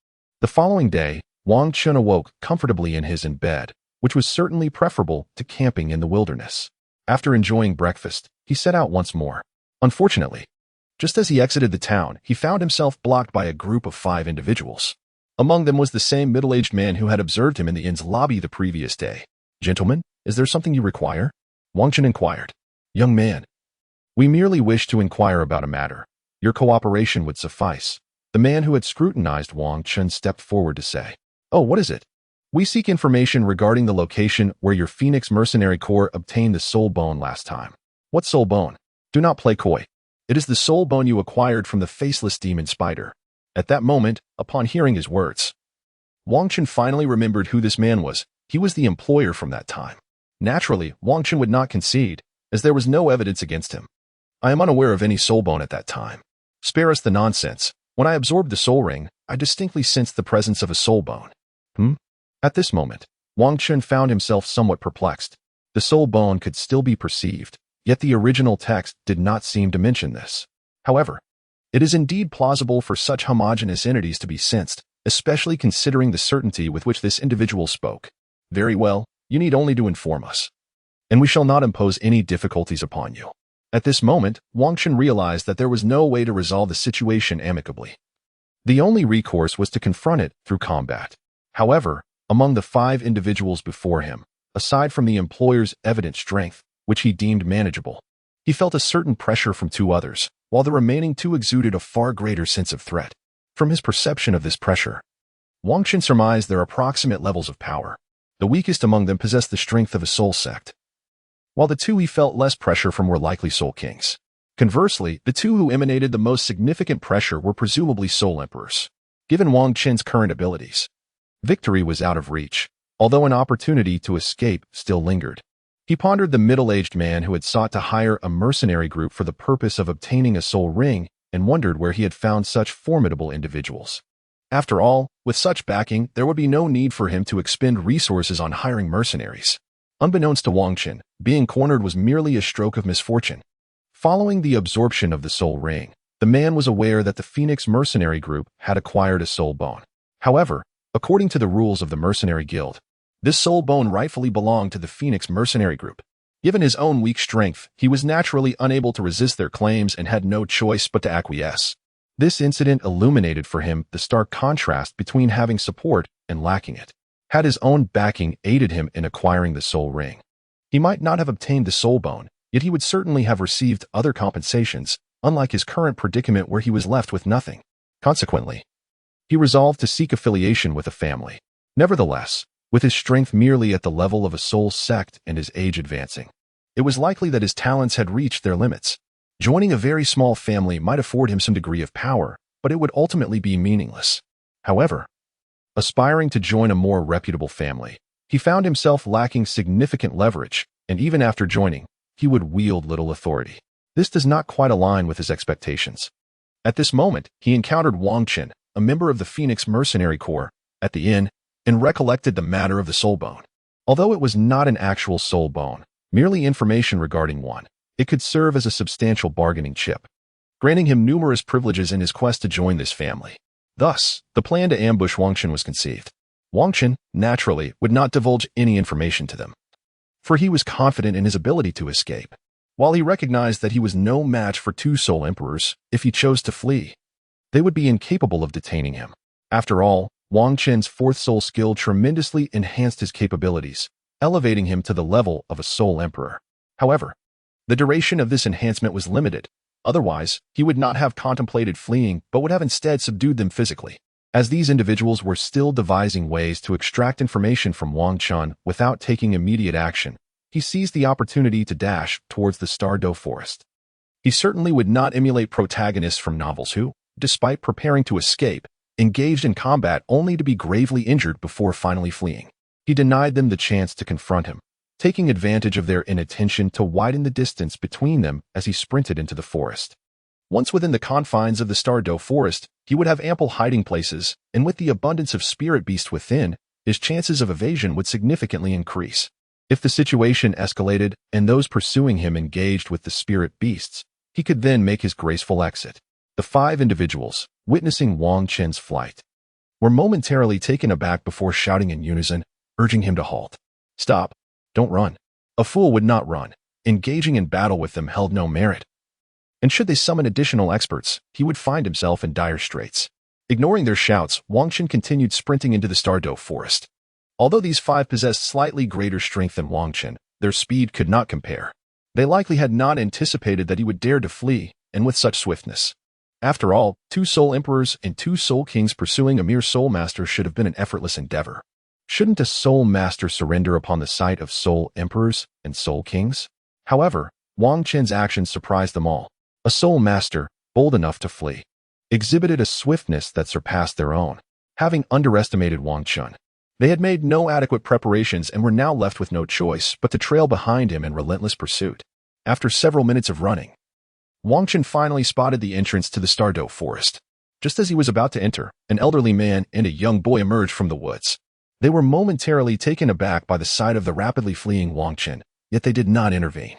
S1: The following day, Wang Chen awoke comfortably in his bed, which was certainly preferable to camping in the wilderness. After enjoying breakfast, he set out once more. Unfortunately, just as he exited the town, he found himself blocked by a group of 5 individuals. Among them was the same middle-aged man who had observed him in the inn's lobby the previous day. "Gentlemen, is there something you require?" Wang Chen inquired. "Young man, we merely wish to inquire about a matter. Your cooperation would suffice." The man who had scrutinized Wang Chen stepped forward to say, "Oh, what is it?" "We seek information regarding the location where your Phoenix Mercenary Corps obtained the soul bone last time." "What soul bone?" "Do not play coy. It is the soul bone you acquired from the faceless demon spider." At that moment, upon hearing his words, Wang Chen finally remembered who this man was. He was the employer from that time. Naturally, Wang Chen would not concede, as there was no evidence against him. "I am unaware of any soul bone at that time. Spare us the nonsense. When I absorbed the soul ring, I distinctly sensed the presence of a soul bone." At this moment, Wang Chen found himself somewhat perplexed. The soul bone could still be perceived, yet the original text did not seem to mention this. However, it is indeed plausible for such homogeneous entities to be sensed, especially considering the certainty with which this individual spoke. "Very well, you need only to inform us, and we shall not impose any difficulties upon you." At this moment, Wang Chen realized that there was no way to resolve the situation amicably. The only recourse was to confront it through combat. However, among the 5 individuals before him, aside from the employer's evident strength, which he deemed manageable, he felt a certain pressure from 2 others, while the remaining 2 exuded a far greater sense of threat. From his perception of this pressure, Wang Chen surmised their approximate levels of power. The weakest among them possessed the strength of a soul sect, while the 2 he felt less pressure from were likely soul kings. Conversely, the 2 who emanated the most significant pressure were presumably soul emperors. Given Wang Chen's current abilities, victory was out of reach, although an opportunity to escape still lingered. He pondered the middle-aged man who had sought to hire a mercenary group for the purpose of obtaining a soul ring and wondered where he had found such formidable individuals. After all, with such backing, there would be no need for him to expend resources on hiring mercenaries. Unbeknownst to Wang Chen, being cornered was merely a stroke of misfortune. Following the absorption of the soul ring, the man was aware that the Phoenix Mercenary Group had acquired a soul bone. However, according to the rules of the Mercenary Guild, this soul bone rightfully belonged to the Phoenix Mercenary Group. Given his own weak strength, he was naturally unable to resist their claims and had no choice but to acquiesce. This incident illuminated for him the stark contrast between having support and lacking it. Had his own backing aided him in acquiring the soul ring, he might not have obtained the soul bone, yet he would certainly have received other compensations, unlike his current predicament where he was left with nothing. Consequently, he resolved to seek affiliation with a family. Nevertheless, with his strength merely at the level of a soul sect and his age advancing, it was likely that his talents had reached their limits. Joining a very small family might afford him some degree of power, but it would ultimately be meaningless. However, aspiring to join a more reputable family, he found himself lacking significant leverage, and even after joining, he would wield little authority. This does not quite align with his expectations. At this moment, he encountered Wang Qin, a member of the Phoenix Mercenary Corps, at the inn, and recollected the matter of the soul bone. Although it was not an actual soul bone, merely information regarding one, it could serve as a substantial bargaining chip, granting him numerous privileges in his quest to join this family. Thus, the plan to ambush Wang Qin was conceived. Wang Qin, naturally, would not divulge any information to them, for he was confident in his ability to escape. While he recognized that he was no match for two soul emperors, if he chose to flee, they would be incapable of detaining him. After all, Wang Qin's fourth soul skill tremendously enhanced his capabilities, elevating him to the level of a soul emperor. However, the duration of this enhancement was limited. Otherwise, he would not have contemplated fleeing but would have instead subdued them physically. As these individuals were still devising ways to extract information from Wang Qin without taking immediate action, he seized the opportunity to dash towards the Douluo forest. He certainly would not emulate protagonists from novels who, despite preparing to escape, engaged in combat only to be gravely injured before finally fleeing. He denied them the chance to confront him, taking advantage of their inattention to widen the distance between them as he sprinted into the forest. Once within the confines of the Douluo forest, he would have ample hiding places, and with the abundance of spirit beasts within, his chances of evasion would significantly increase. If the situation escalated and those pursuing him engaged with the spirit beasts, he could then make his graceful exit. The 5 individuals, witnessing Wang Qin's flight, were momentarily taken aback before shouting in unison, urging him to halt. Stop. Don't run. A fool would not run. Engaging in battle with them held no merit. And should they summon additional experts, he would find himself in dire straits. Ignoring their shouts, Wang Qin continued sprinting into the Douluo forest. Although these 5 possessed slightly greater strength than Wang Qin, their speed could not compare. They likely had not anticipated that he would dare to flee, and with such swiftness. After all, 2 soul emperors and 2 soul kings pursuing a mere soul master should have been an effortless endeavor. Shouldn't a soul master surrender upon the sight of soul emperors and soul kings? However, Wang Qin's actions surprised them all. A soul master, bold enough to flee, exhibited a swiftness that surpassed their own. Having underestimated Wang Qin, they had made no adequate preparations and were now left with no choice but to trail behind him in relentless pursuit. After several minutes of running, Wang Qin finally spotted the entrance to the Douluo forest. Just as he was about to enter, an elderly man and a young boy emerged from the woods. They were momentarily taken aback by the sight of the rapidly fleeing Wang Qin, yet they did not intervene,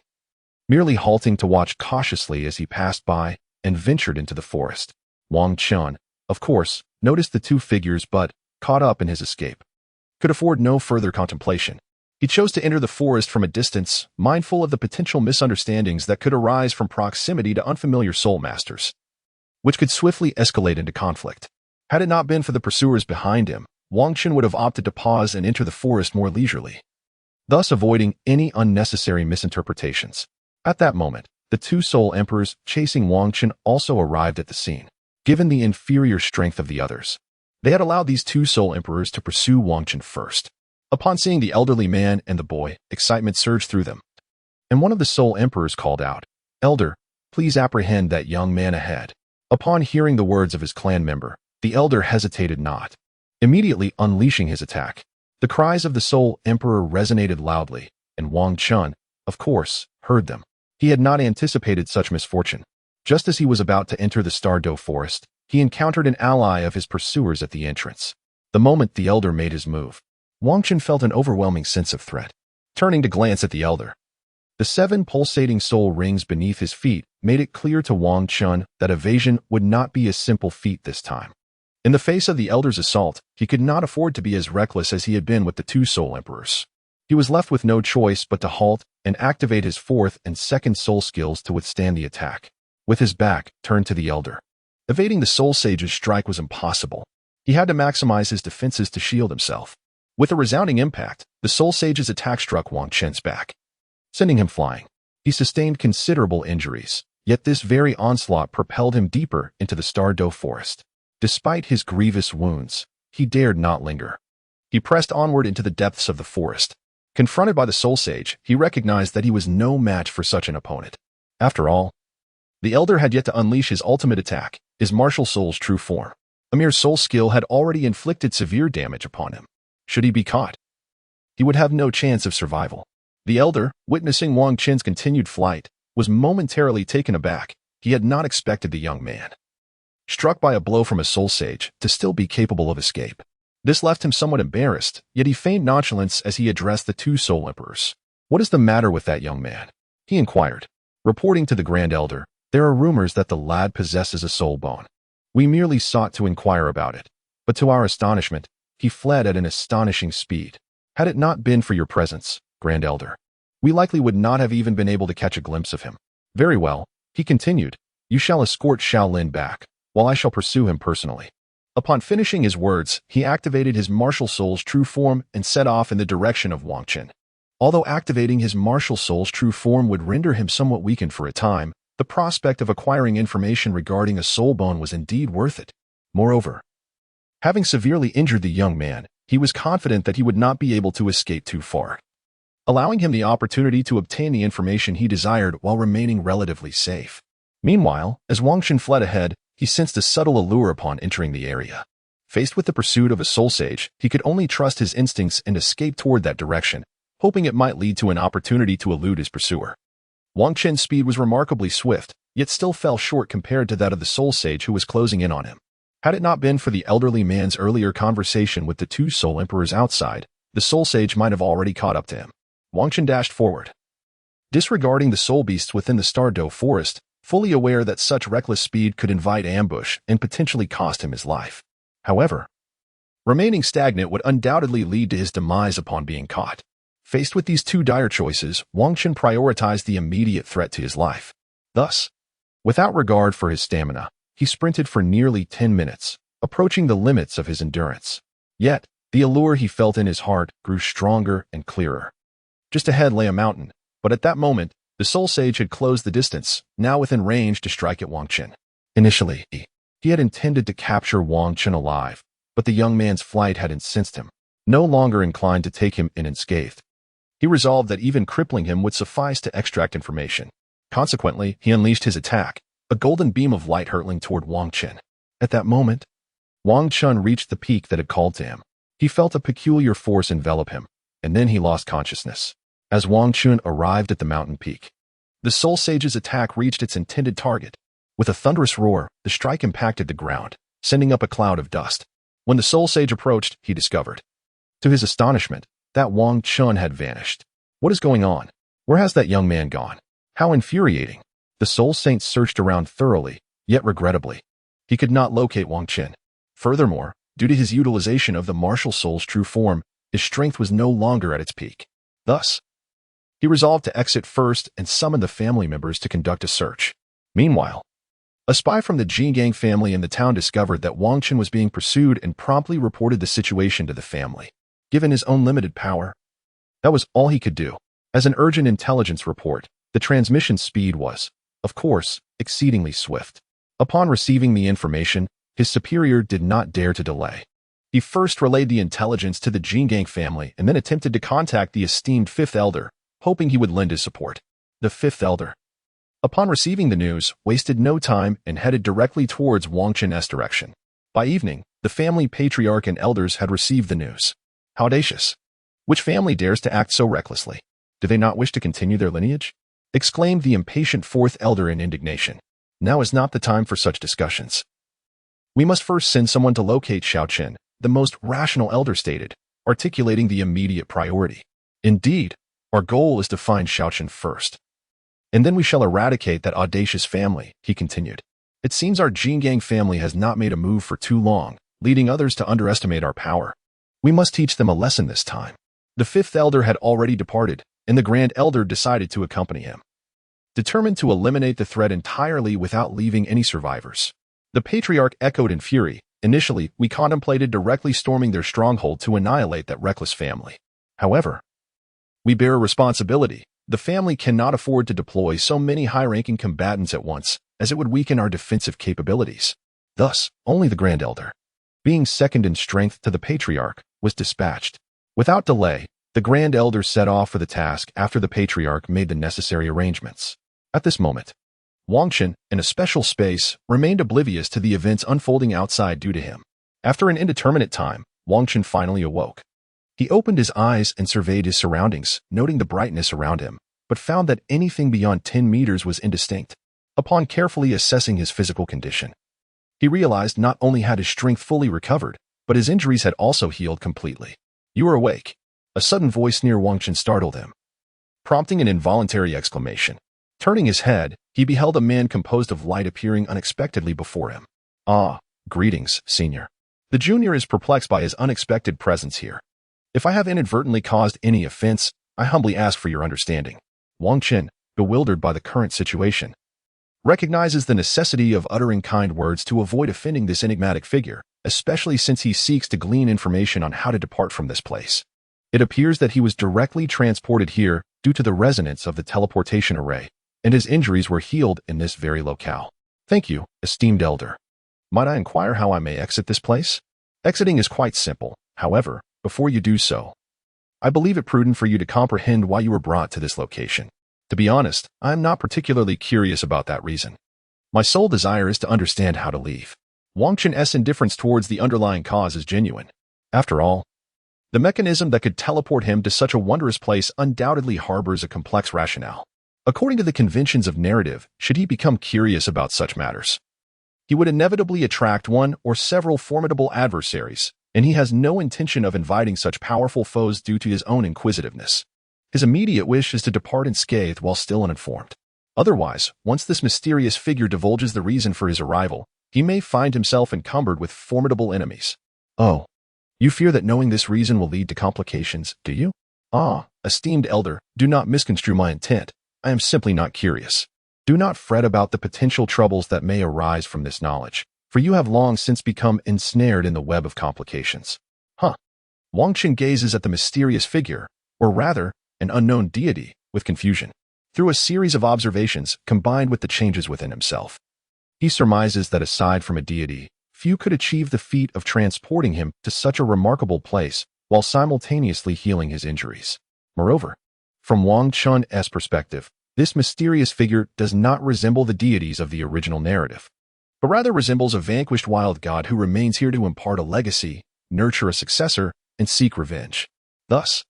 S1: merely halting to watch cautiously as he passed by and ventured into the forest. Wang Qin, of course, noticed the 2 figures but, caught up in his escape, could afford no further contemplation. He chose to enter the forest from a distance, mindful of the potential misunderstandings that could arise from proximity to unfamiliar soul masters, which could swiftly escalate into conflict. Had it not been for the pursuers behind him, Wang Qin would have opted to pause and enter the forest more leisurely, thus avoiding any unnecessary misinterpretations. At that moment, the 2 soul emperors chasing Wang Qin also arrived at the scene. Given the inferior strength of the others, they had allowed these 2 soul emperors to pursue Wang Qin first. Upon seeing the elderly man and the boy, excitement surged through them, and one of the soul emperors called out, "Elder, please apprehend that young man ahead." Upon hearing the words of his clan member, the elder hesitated not, immediately unleashing his attack. The cries of the soul emperor resonated loudly, and Wang Qin, of course, heard them. He had not anticipated such misfortune. Just as he was about to enter the Douluo forest, he encountered an ally of his pursuers at the entrance. The moment the elder made his move, Wang Qin felt an overwhelming sense of threat. Turning to glance at the elder, the 7 pulsating soul rings beneath his feet made it clear to Wang Qin that evasion would not be a simple feat this time. In the face of the elder's assault, he could not afford to be as reckless as he had been with the 2 soul emperors. He was left with no choice but to halt and activate his 4th and 2nd soul skills to withstand the attack. With his back turned to the elder, evading the soul sage's strike was impossible. He had to maximize his defenses to shield himself. With a resounding impact, the soul sage's attack struck Wang Qin's back, sending him flying. He sustained considerable injuries, yet this very onslaught propelled him deeper into the Douluo forest. Despite his grievous wounds, he dared not linger. He pressed onward into the depths of the forest. Confronted by the Soul Sage, he recognized that he was no match for such an opponent. After all, the Elder had yet to unleash his ultimate attack, his martial soul's true form. A mere soul skill had already inflicted severe damage upon him. Should he be caught, he would have no chance of survival. The Elder, witnessing Wang Qin's continued flight, was momentarily taken aback. He had not expected the young man, struck by a blow from a Soul Sage, to still be capable of escape. This left him somewhat embarrassed, yet he feigned nonchalance as he addressed the two Soul Emperors. "What is the matter with that young man?" he inquired. Reporting to the Grand Elder, "There are rumors that the lad possesses a soul bone. We merely sought to inquire about it, but to our astonishment, he fled at an astonishing speed. Had it not been for your presence, Grand Elder, we likely would not have even been able to catch a glimpse of him." "Very well," he continued. "You shall escort Shaolin back, while I shall pursue him personally." Upon finishing his words, he activated his martial soul's true form and set off in the direction of Wang Qin. Although activating his martial soul's true form would render him somewhat weakened for a time, the prospect of acquiring information regarding a soul bone was indeed worth it. Moreover, having severely injured the young man, he was confident that he would not be able to escape too far, allowing him the opportunity to obtain the information he desired while remaining relatively safe. Meanwhile, as Wang Qin fled ahead, he sensed a subtle allure upon entering the area. Faced with the pursuit of a soul sage, he could only trust his instincts and escape toward that direction, hoping it might lead to an opportunity to elude his pursuer. Wang Qin's speed was remarkably swift, yet still fell short compared to that of the soul sage who was closing in on him. Had it not been for the elderly man's earlier conversation with the two soul emperors outside, the soul sage might have already caught up to him. Wang Qin dashed forward, disregarding the soul beasts within the Stardow forest, fully aware that such reckless speed could invite ambush and potentially cost him his life. However, remaining stagnant would undoubtedly lead to his demise upon being caught. Faced with these two dire choices, Wang Qin prioritized the immediate threat to his life. Thus, without regard for his stamina, he sprinted for nearly 10 minutes, approaching the limits of his endurance. Yet, the allure he felt in his heart grew stronger and clearer. Just ahead lay a mountain, but at that moment, the soul sage had closed the distance, now within range to strike at Wang Qin. Initially, he had intended to capture Wang Qin alive, but the young man's flight had incensed him. No longer inclined to take him in unscathed, he resolved that even crippling him would suffice to extract information. Consequently, he unleashed his attack, a golden beam of light hurtling toward Wang Qin. At that moment, Wang Qin reached the peak that had called to him. He felt a peculiar force envelop him, and then he lost consciousness. As Wang Qin arrived at the mountain peak, the soul sage's attack reached its intended target. With a thunderous roar, the strike impacted the ground, sending up a cloud of dust. When the soul sage approached, he discovered, to his astonishment, that Wang Qin had vanished. What is going on? Where has that young man gone? How infuriating. The soul saint searched around thoroughly, yet regrettably, he could not locate Wang Qin. Furthermore, due to his utilization of the martial soul's true form, his strength was no longer at its peak. Thus, he resolved to exit first and summon the family members to conduct a search. Meanwhile, a spy from the Jingang family in the town discovered that Wang Qin was being pursued and promptly reported the situation to the family. Given his own limited power, that was all he could do. As an urgent intelligence report, the transmission speed was, of course, exceedingly swift. Upon receiving the information, his superior did not dare to delay. He first relayed the intelligence to the Jingang family and then attempted to contact the esteemed Fifth Elder, hoping he would lend his support. The Fifth Elder, upon receiving the news, wasted no time and headed directly towards Wang Qin's direction. By evening, the family patriarch and elders had received the news. How audacious! Which family dares to act so recklessly? Do they not wish to continue their lineage? Exclaimed the impatient Fourth Elder in indignation. Now is not the time for such discussions. We must first send someone to locate Xiao Qin, the most rational elder stated, articulating the immediate priority. Indeed, our goal is to find Xiao Qin first. And then we shall eradicate that audacious family, he continued. It seems our Jingang family has not made a move for too long, leading others to underestimate our power. We must teach them a lesson this time. The Fifth Elder had already departed, and the Grand Elder decided to accompany him, determined to eliminate the threat entirely without leaving any survivors. The Patriarch echoed in fury. Initially, we contemplated directly storming their stronghold to annihilate that reckless family. However, we bear a responsibility. The family cannot afford to deploy so many high-ranking combatants at once, as it would weaken our defensive capabilities. Thus, only the Grand Elder, being second in strength to the Patriarch, was dispatched. Without delay, the Grand Elder set off for the task after the Patriarch made the necessary arrangements. At this moment, Wang Qin, in a special space, remained oblivious to the events unfolding outside due to him. After an indeterminate time, Wang Qin finally awoke. He opened his eyes and surveyed his surroundings, noting the brightness around him, but found that anything beyond 10 meters was indistinct. Upon carefully assessing his physical condition, he realized not only had his strength fully recovered, but his injuries had also healed completely. "You are awake." A sudden voice near Wang Qin startled him, prompting an involuntary exclamation. Turning his head, he beheld a man composed of light appearing unexpectedly before him. "Ah, greetings, senior." The junior is perplexed by his unexpected presence here. "If I have inadvertently caused any offense, I humbly ask for your understanding." Wang Qin, bewildered by the current situation, recognizes the necessity of uttering kind words to avoid offending this enigmatic figure, especially since he seeks to glean information on how to depart from this place. It appears that he was directly transported here due to the resonance of the teleportation array, and his injuries were healed in this very locale. "Thank you, esteemed elder. Might I inquire how I may exit this place?" Exiting is quite simple. However, before you do so, I believe it prudent for you to comprehend why you were brought to this location. To be honest, I am not particularly curious about that reason. My sole desire is to understand how to leave. Wang Qin's indifference towards the underlying cause is genuine. After all, the mechanism that could teleport him to such a wondrous place undoubtedly harbors a complex rationale. According to the conventions of narrative, should he become curious about such matters, he would inevitably attract one or several formidable adversaries, and he has no intention of inviting such powerful foes due to his own inquisitiveness. His immediate wish is to depart unscathed while still uninformed. Otherwise, once this mysterious figure divulges the reason for his arrival, he may find himself encumbered with formidable enemies. "Oh, you fear that knowing this reason will lead to complications, do you?" "Ah, esteemed elder, do not misconstrue my intent. I am simply not curious. Do not fret about the potential troubles that may arise from this knowledge, for you have long since become ensnared in the web of complications." Huh. Wang Qin gazes at the mysterious figure, or rather, an unknown deity, with confusion. Through a series of observations combined with the changes within himself, he surmises that aside from a deity, few could achieve the feat of transporting him to such a remarkable place while simultaneously healing his injuries. Moreover, from Wang Qin's perspective, this mysterious figure does not resemble the deities of the original narrative, but rather resembles a vanquished wild god who remains here to impart a legacy, nurture a successor, and seek revenge. Thus,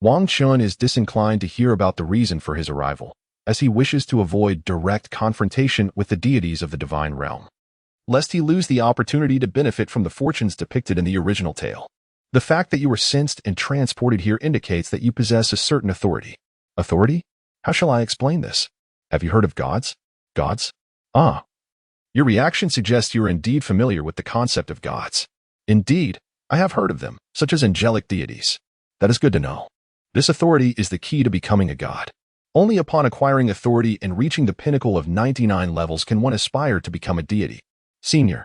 S1: Wang Qin is disinclined to hear about the reason for his arrival, as he wishes to avoid direct confrontation with the deities of the divine realm, lest he lose the opportunity to benefit from the fortunes depicted in the original tale. The fact that you were sensed and transported here indicates that you possess a certain authority. Authority? How shall I explain this? Have you heard of gods? Gods? Ah. Your reaction suggests you are indeed familiar with the concept of gods. Indeed, I have heard of them, such as angelic deities. That is good to know. This authority is the key to becoming a god. Only upon acquiring authority and reaching the pinnacle of 99 levels can one aspire to become a deity. Senior,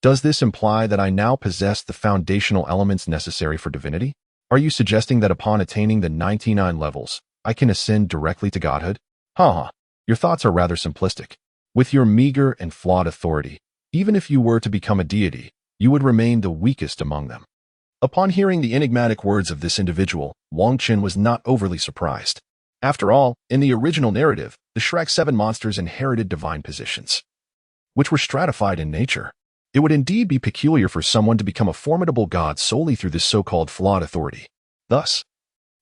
S1: does this imply that I now possess the foundational elements necessary for divinity? Are you suggesting that upon attaining the 99 levels, I can ascend directly to godhood? Haha, your thoughts are rather simplistic. With your meager and flawed authority, even if you were to become a deity, you would remain the weakest among them. Upon hearing the enigmatic words of this individual, Wang Qin was not overly surprised. After all, in the original narrative, the Shrek 7 monsters inherited divine positions, which were stratified in nature. It would indeed be peculiar for someone to become a formidable god solely through this so-called flawed authority. Thus,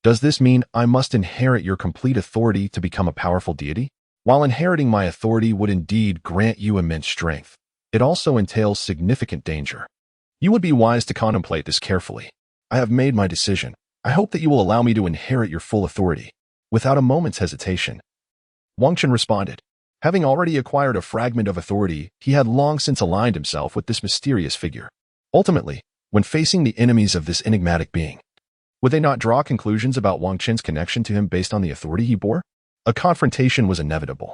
S1: does this mean I must inherit your complete authority to become a powerful deity? While inheriting my authority would indeed grant you immense strength, it also entails significant danger. You would be wise to contemplate this carefully. I have made my decision. I hope that you will allow me to inherit your full authority. Without a moment's hesitation, Wang Qin responded. Having already acquired a fragment of authority, he had long since aligned himself with this mysterious figure. Ultimately, when facing the enemies of this enigmatic being, would they not draw conclusions about Wang Qin's connection to him based on the authority he bore? A confrontation was inevitable,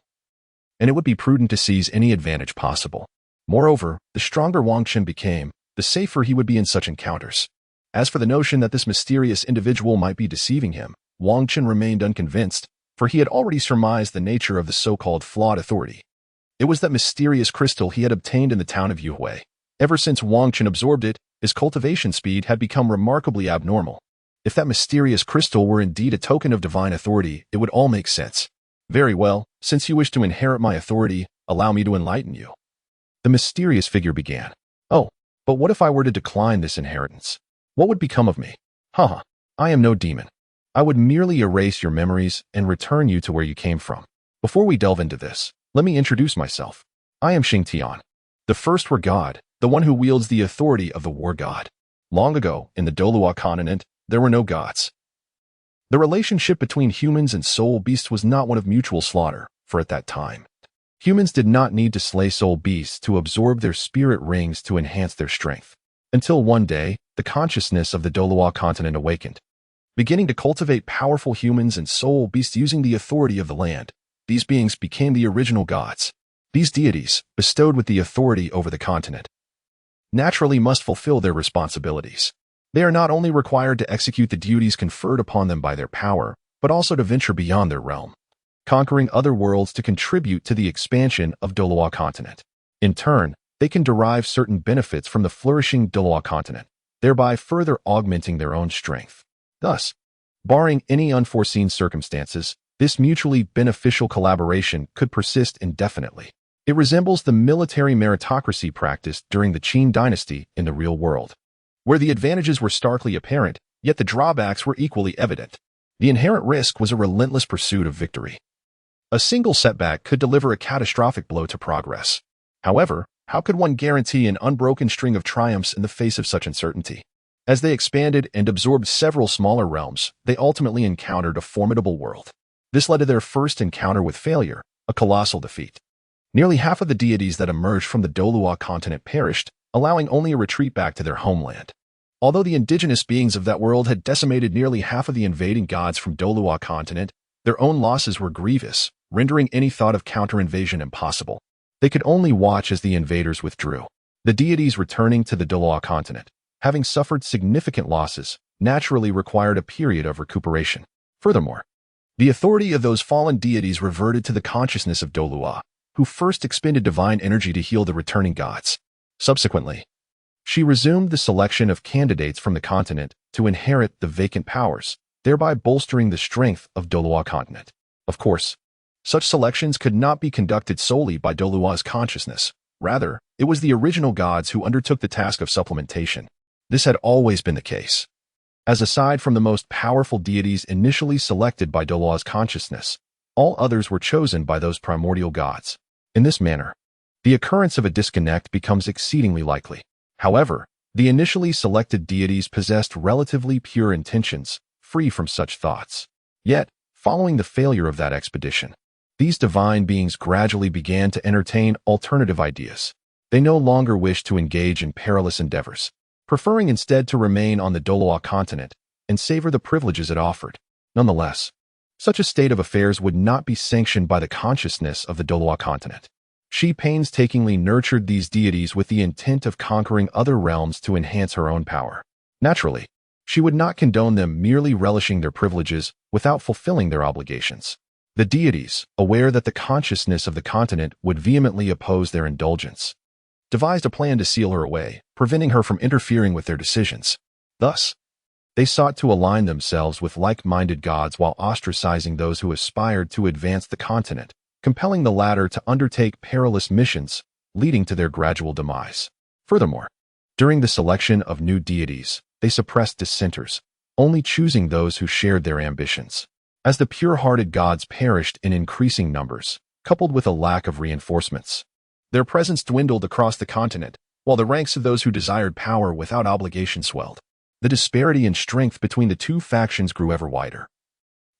S1: and it would be prudent to seize any advantage possible. Moreover, the stronger Wang Qin became, the safer he would be in such encounters. As for the notion that this mysterious individual might be deceiving him, Wang Qin remained unconvinced, for he had already surmised the nature of the so-called flawed authority. It was that mysterious crystal he had obtained in the town of Yuhui. Ever since Wang Chen absorbed it, his cultivation speed had become remarkably abnormal. If that mysterious crystal were indeed a token of divine authority, it would all make sense. Very well, since you wish to inherit my authority, allow me to enlighten you. The mysterious figure began. Oh, but what if I were to decline this inheritance? What would become of me? Haha, I am no demon. I would merely erase your memories and return you to where you came from. Before we delve into this, let me introduce myself. I am Xing Tian, the first war god, the one who wields the authority of the war god. Long ago, in the Douluo Continent, there were no gods. The relationship between humans and soul beasts was not one of mutual slaughter, for at that time, humans did not need to slay soul beasts to absorb their spirit rings to enhance their strength. Until one day, the consciousness of the Douluo Continent awakened. Beginning to cultivate powerful humans and soul beasts using the authority of the land, these beings became the original gods. These deities, bestowed with the authority over the continent, naturally must fulfill their responsibilities. They are not only required to execute the duties conferred upon them by their power, but also to venture beyond their realm, conquering other worlds to contribute to the expansion of Douluo Continent. In turn, they can derive certain benefits from the flourishing Douluo Continent, thereby further augmenting their own strength. Thus, barring any unforeseen circumstances, this mutually beneficial collaboration could persist indefinitely. It resembles the military meritocracy practiced during the Qin dynasty in the real world, where the advantages were starkly apparent, yet the drawbacks were equally evident. The inherent risk was a relentless pursuit of victory. A single setback could deliver a catastrophic blow to progress. However, how could one guarantee an unbroken string of triumphs in the face of such uncertainty? As they expanded and absorbed several smaller realms, they ultimately encountered a formidable world. This led to their first encounter with failure, a colossal defeat. Nearly half of the deities that emerged from the Douluo Continent perished, allowing only a retreat back to their homeland. Although the indigenous beings of that world had decimated nearly half of the invading gods from Douluo Continent, their own losses were grievous, rendering any thought of counter-invasion impossible. They could only watch as the invaders withdrew. The deities returning to the Douluo Continent, having suffered significant losses, naturally required a period of recuperation. Furthermore, the authority of those fallen deities reverted to the consciousness of Douluo, who first expended divine energy to heal the returning gods. Subsequently, she resumed the selection of candidates from the continent to inherit the vacant powers, thereby bolstering the strength of Douluo Continent. Of course, such selections could not be conducted solely by Douluo's consciousness. Rather, it was the original gods who undertook the task of supplementation. This had always been the case, as aside from the most powerful deities initially selected by Douluo's consciousness, all others were chosen by those primordial gods. In this manner, the occurrence of a disconnect becomes exceedingly likely. However, the initially selected deities possessed relatively pure intentions, free from such thoughts. Yet, following the failure of that expedition, these divine beings gradually began to entertain alternative ideas. They no longer wished to engage in perilous endeavors, preferring instead to remain on the Douluo Continent and savor the privileges it offered. Nonetheless, such a state of affairs would not be sanctioned by the consciousness of the Douluo Continent. She painstakingly nurtured these deities with the intent of conquering other realms to enhance her own power. Naturally, she would not condone them merely relishing their privileges without fulfilling their obligations. The deities, aware that the consciousness of the continent would vehemently oppose their indulgence, devised a plan to seal her away, preventing her from interfering with their decisions. Thus, they sought to align themselves with like-minded gods while ostracizing those who aspired to advance the continent, compelling the latter to undertake perilous missions, leading to their gradual demise. Furthermore, during the selection of new deities, they suppressed dissenters, only choosing those who shared their ambitions. As the pure-hearted gods perished in increasing numbers, coupled with a lack of reinforcements, their presence dwindled across the continent, while the ranks of those who desired power without obligation swelled. The disparity in strength between the two factions grew ever wider,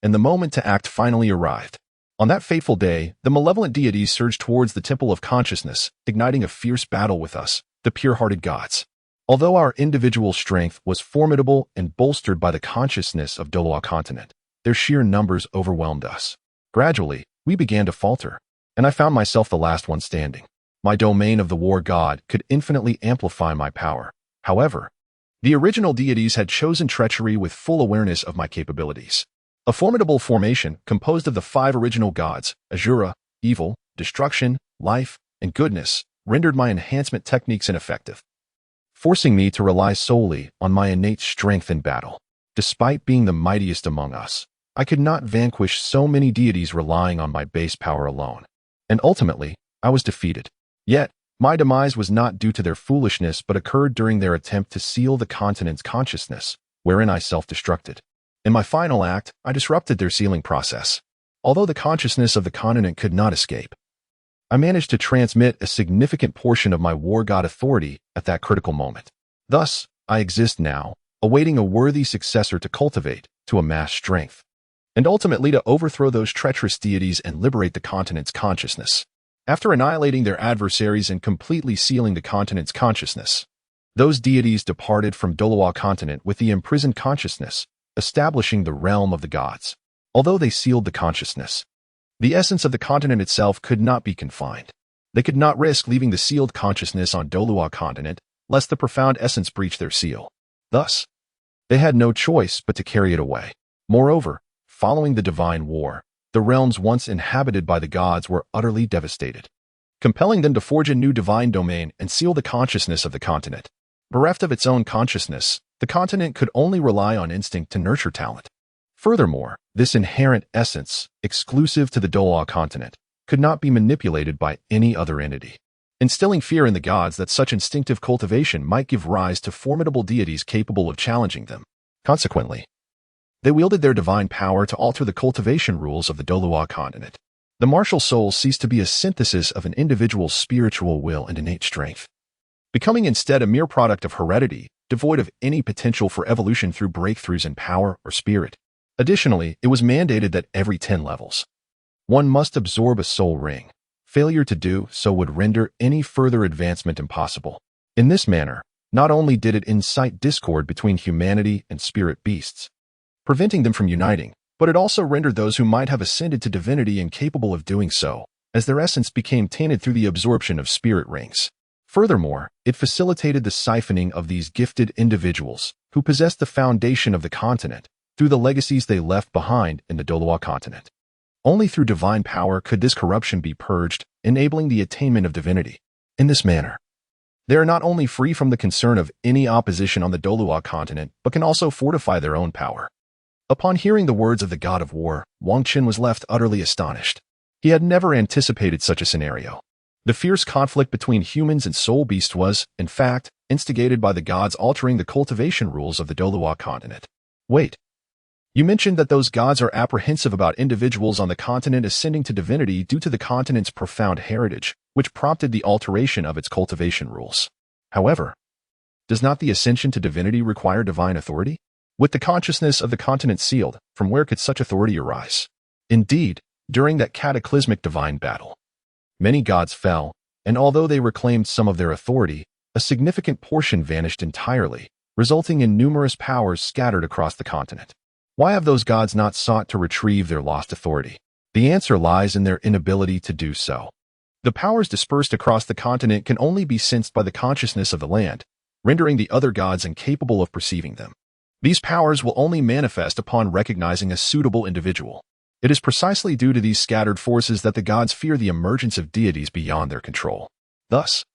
S1: and the moment to act finally arrived. On that fateful day, the malevolent deities surged towards the Temple of Consciousness, igniting a fierce battle with us, the pure-hearted gods. Although our individual strength was formidable and bolstered by the consciousness of Douluo Continent, their sheer numbers overwhelmed us. Gradually, we began to falter, and I found myself the last one standing. My domain of the war god could infinitely amplify my power. However, the original deities had chosen treachery with full awareness of my capabilities. A formidable formation composed of the 5 original gods, Azura, evil, destruction, life, and goodness rendered my enhancement techniques ineffective, forcing me to rely solely on my innate strength in battle. Despite being the mightiest among us, I could not vanquish so many deities relying on my base power alone, and ultimately, I was defeated. Yet, my demise was not due to their foolishness but occurred during their attempt to seal the continent's consciousness, wherein I self-destructed. In my final act, I disrupted their sealing process. Although the consciousness of the continent could not escape, I managed to transmit a significant portion of my war god authority at that critical moment. Thus, I exist now, awaiting a worthy successor to cultivate, to amass strength, and ultimately to overthrow those treacherous deities and liberate the continent's consciousness. After annihilating their adversaries and completely sealing the continent's consciousness, those deities departed from Douluo Continent with the imprisoned consciousness, establishing the realm of the gods. Although they sealed the consciousness, the essence of the continent itself could not be confined. They could not risk leaving the sealed consciousness on Douluo Continent, lest the profound essence breach their seal. Thus, they had no choice but to carry it away. Moreover, following the divine war, the realms once inhabited by the gods were utterly devastated, compelling them to forge a new divine domain and seal the consciousness of the continent. Bereft of its own consciousness, the continent could only rely on instinct to nurture talent. Furthermore, this inherent essence, exclusive to the Douluo Continent, could not be manipulated by any other entity, instilling fear in the gods that such instinctive cultivation might give rise to formidable deities capable of challenging them. Consequently, they wielded their divine power to alter the cultivation rules of the Douluo Continent. The martial soul ceased to be a synthesis of an individual's spiritual will and innate strength, becoming instead a mere product of heredity, devoid of any potential for evolution through breakthroughs in power or spirit. Additionally, it was mandated that every 10 levels, one must absorb a soul ring. Failure to do so would render any further advancement impossible. In this manner, not only did it incite discord between humanity and spirit beasts, preventing them from uniting, but it also rendered those who might have ascended to divinity incapable of doing so, as their essence became tainted through the absorption of spirit rings. Furthermore, it facilitated the siphoning of these gifted individuals, who possessed the foundation of the continent, through the legacies they left behind in the Douluo Continent. Only through divine power could this corruption be purged, enabling the attainment of divinity. In this manner, they are not only free from the concern of any opposition on the Douluo Continent, but can also fortify their own power. Upon hearing the words of the god of war, Wang Qin was left utterly astonished. He had never anticipated such a scenario. The fierce conflict between humans and soul beasts was, in fact, instigated by the gods altering the cultivation rules of the Douluo Continent. Wait. You mentioned that those gods are apprehensive about individuals on the continent ascending to divinity due to the continent's profound heritage, which prompted the alteration of its cultivation rules. However, does not the ascension to divinity require divine authority? With the consciousness of the continent sealed, from where could such authority arise? Indeed, during that cataclysmic divine battle, many gods fell, and although they reclaimed some of their authority, a significant portion vanished entirely, resulting in numerous powers scattered across the continent. Why have those gods not sought to retrieve their lost authority? The answer lies in their inability to do so. The powers dispersed across the continent can only be sensed by the consciousness of the land, rendering the other gods incapable of perceiving them. These powers will only manifest upon recognizing a suitable individual. It is precisely due to these scattered forces that the gods fear the emergence of deities beyond their control. Thus,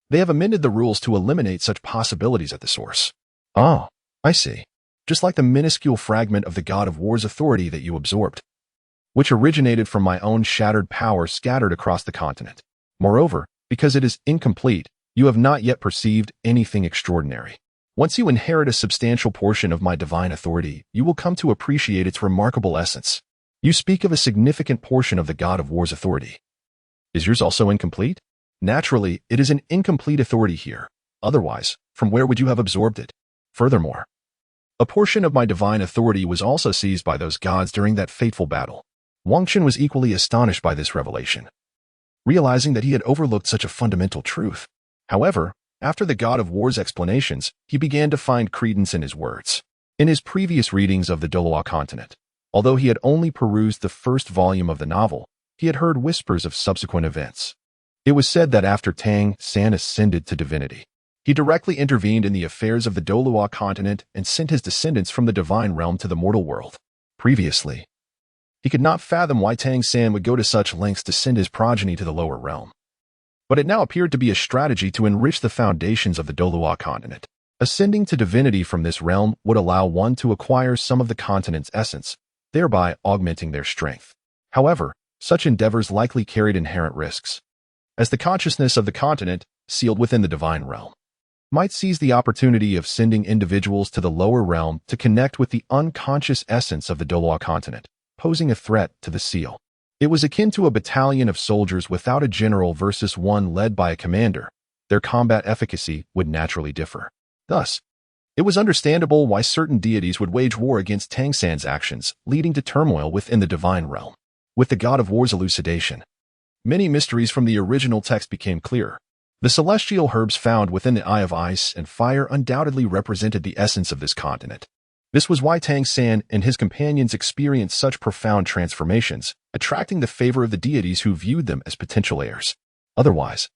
S1: they have amended the rules to eliminate such possibilities at the source. Ah, I see. Just like the minuscule fragment of the god of war's authority that you absorbed, which originated from my own shattered power scattered across the continent. Moreover, because it is incomplete, you have not yet perceived anything extraordinary. Once you inherit a substantial portion of my divine authority, you will come to appreciate its remarkable essence. You speak of a significant portion of the god of war's authority. Is yours also incomplete? Naturally, it is an incomplete authority here. Otherwise, from where would you have absorbed it? Furthermore, a portion of my divine authority was also seized by those gods during that fateful battle. Wang Qin was equally astonished by this revelation, realizing that he had overlooked such a fundamental truth. However, after the god of war's explanations, he began to find credence in his words. In his previous readings of the Douluo Continent, although he had only perused the first volume of the novel, he had heard whispers of subsequent events. It was said that after Tang San ascended to divinity, he directly intervened in the affairs of the Douluo Continent and sent his descendants from the divine realm to the mortal world. Previously, He could not fathom why Tang San would go to such lengths to send his progeny to the lower realm. But it now appeared to be a strategy to enrich the foundations of the Douluo Continent. Ascending to divinity from this realm would allow one to acquire some of the continent's essence, thereby augmenting their strength. However, such endeavors likely carried inherent risks, as the consciousness of the continent, sealed within the divine realm, might seize the opportunity of sending individuals to the lower realm to connect with the unconscious essence of the Douluo Continent, posing a threat to the seal. It was akin to a battalion of soldiers without a general versus one led by a commander. Their combat efficacy would naturally differ. Thus, it was understandable why certain deities would wage war against Tang San's actions, leading to turmoil within the divine realm. With the god of war's elucidation, many mysteries from the original text became clearer. The celestial herbs found within the Eye of Ice and Fire undoubtedly represented the essence of this continent. This was why Tang San and his companions experienced such profound transformations, attracting the favor of the deities who viewed them as potential heirs. Otherwise,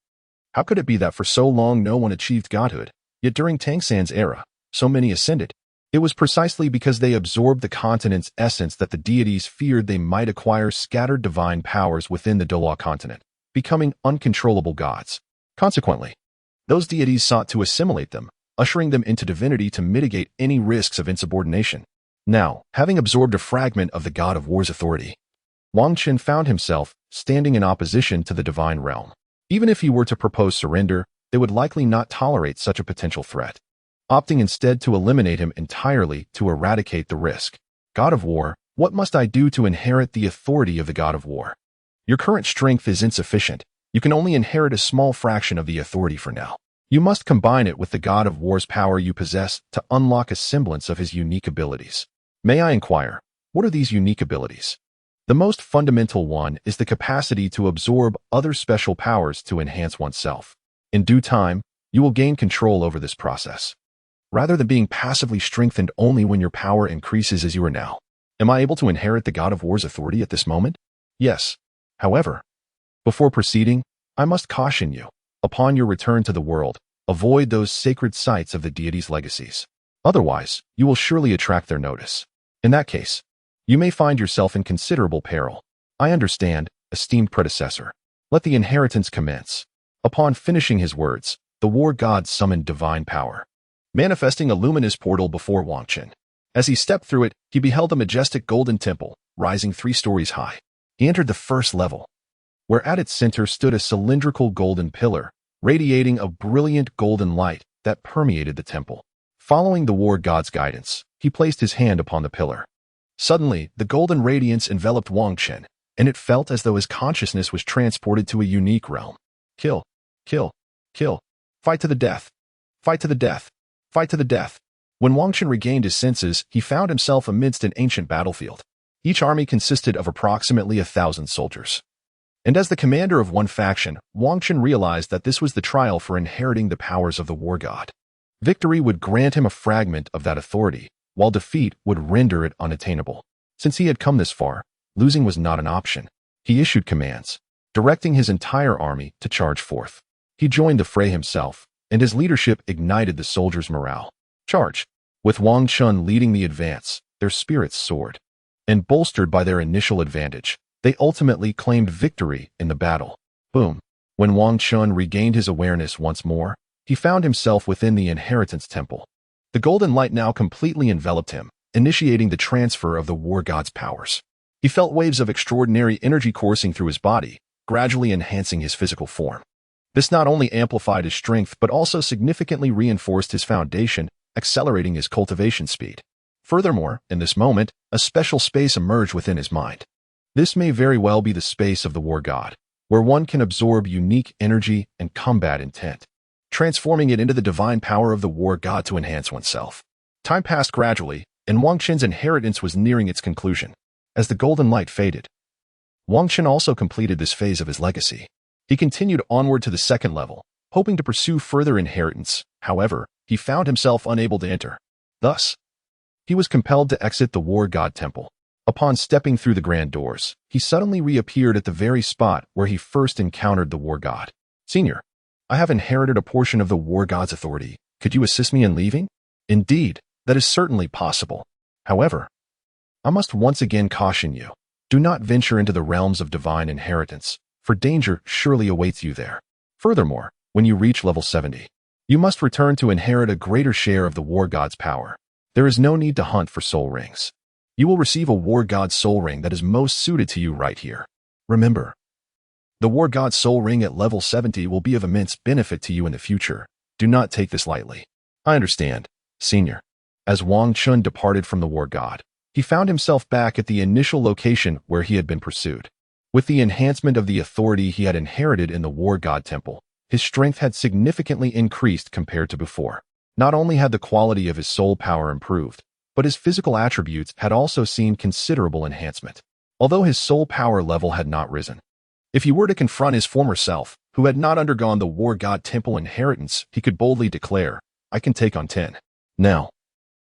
S1: how could it be that for so long no one achieved godhood, yet during Tang San's era, so many ascended? It was precisely because they absorbed the continent's essence that the deities feared they might acquire scattered divine powers within the Douluo Continent, becoming uncontrollable gods. Consequently, those deities sought to assimilate them, ushering them into divinity to mitigate any risks of insubordination. Now, having absorbed a fragment of the god of war's authority, Wang Qin found himself standing in opposition to the divine realm. Even if he were to propose surrender, they would likely not tolerate such a potential threat, opting instead to eliminate him entirely to eradicate the risk. God of War, what must I do to inherit the authority of the God of War? Your current strength is insufficient. You can only inherit a small fraction of the authority for now. You must combine it with the God of War's power you possess to unlock a semblance of his unique abilities. May I inquire, what are these unique abilities? The most fundamental one is the capacity to absorb other special powers to enhance oneself. In due time, you will gain control over this process, rather than being passively strengthened only when your power increases as you are now. Am I able to inherit the God of War's authority at this moment? Yes. However, before proceeding, I must caution you. Upon your return to the world, avoid those sacred sites of the deity's legacies. Otherwise, you will surely attract their notice. In that case, you may find yourself in considerable peril. I understand, esteemed predecessor. Let the inheritance commence. Upon finishing his words, the war god summoned divine power, manifesting a luminous portal before Wang Qin. As he stepped through it, he beheld a majestic golden temple, rising 3 stories high. He entered the first level, where at its center stood a cylindrical golden pillar, radiating a brilliant golden light that permeated the temple. Following the war god's guidance, he placed his hand upon the pillar. Suddenly, the golden radiance enveloped Wang Qin, and it felt as though his consciousness was transported to a unique realm. Kill, kill, kill, fight to the death, fight to the death, fight to the death. When Wang Qin regained his senses, he found himself amidst an ancient battlefield. Each army consisted of approximately 1,000 soldiers. And as the commander of one faction, Wang Qin realized that this was the trial for inheriting the powers of the war god. Victory would grant him a fragment of that authority, while defeat would render it unattainable. Since he had come this far, losing was not an option. He issued commands, directing his entire army to charge forth. He joined the fray himself, and his leadership ignited the soldiers' morale. Charge! With Wang Qin leading the advance, their spirits soared. And bolstered by their initial advantage, they ultimately claimed victory in the battle. Boom! When Wang Qin regained his awareness once more, he found himself within the inheritance temple. The golden light now completely enveloped him, initiating the transfer of the war god's powers. He felt waves of extraordinary energy coursing through his body, gradually enhancing his physical form. This not only amplified his strength but also significantly reinforced his foundation, accelerating his cultivation speed. Furthermore, in this moment, a special space emerged within his mind. This may very well be the space of the war god, where one can absorb unique energy and combat intent, transforming it into the divine power of the war god to enhance oneself. Time passed gradually, and Wang Qin's inheritance was nearing its conclusion. As the golden light faded, Wang Qin also completed this phase of his legacy. He continued onward to the second level, hoping to pursue further inheritance. However, he found himself unable to enter. Thus, he was compelled to exit the war god temple. Upon stepping through the grand doors, he suddenly reappeared at the very spot where he first encountered the war god. Senior, I have inherited a portion of the war god's authority. Could you assist me in leaving? Indeed, that is certainly possible. However, I must once again caution you. Do not venture into the realms of divine inheritance, for danger surely awaits you there. Furthermore, when you reach level 70, you must return to inherit a greater share of the war god's power. There is no need to hunt for soul rings. You will receive a war god's soul ring that is most suited to you right here. Remember, the war god's soul ring at level 70 will be of immense benefit to you in the future. Do not take this lightly. I understand, Senior. As Wang Chun departed from the war god, he found himself back at the initial location where he had been pursued. With the enhancement of the authority he had inherited in the war god temple, his strength had significantly increased compared to before. Not only had the quality of his soul power improved, but his physical attributes had also seen considerable enhancement, although his soul power level had not risen. If he were to confront his former self, who had not undergone the war god temple inheritance, he could boldly declare, I can take on 10. Now,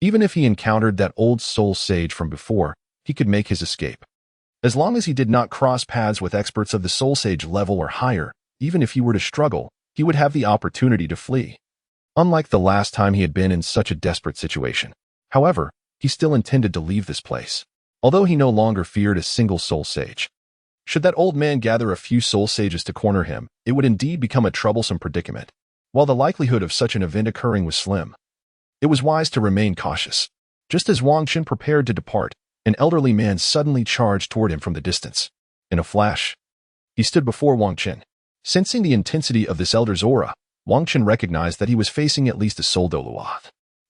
S1: even if he encountered that old soul sage from before, he could make his escape. As long as he did not cross paths with experts of the soul sage level or higher, even if he were to struggle, he would have the opportunity to flee. Unlike the last time he had been in such a desperate situation. However, he still intended to leave this place, although he no longer feared a single soul sage. Should that old man gather a few soul sages to corner him, it would indeed become a troublesome predicament. While the likelihood of such an event occurring was slim, it was wise to remain cautious. Just as Wang Chun prepared to depart, an elderly man suddenly charged toward him from the distance. In a flash, he stood before Wang Chun. Sensing the intensity of this elder's aura, Wang Chun recognized that he was facing at least a soul Douluo.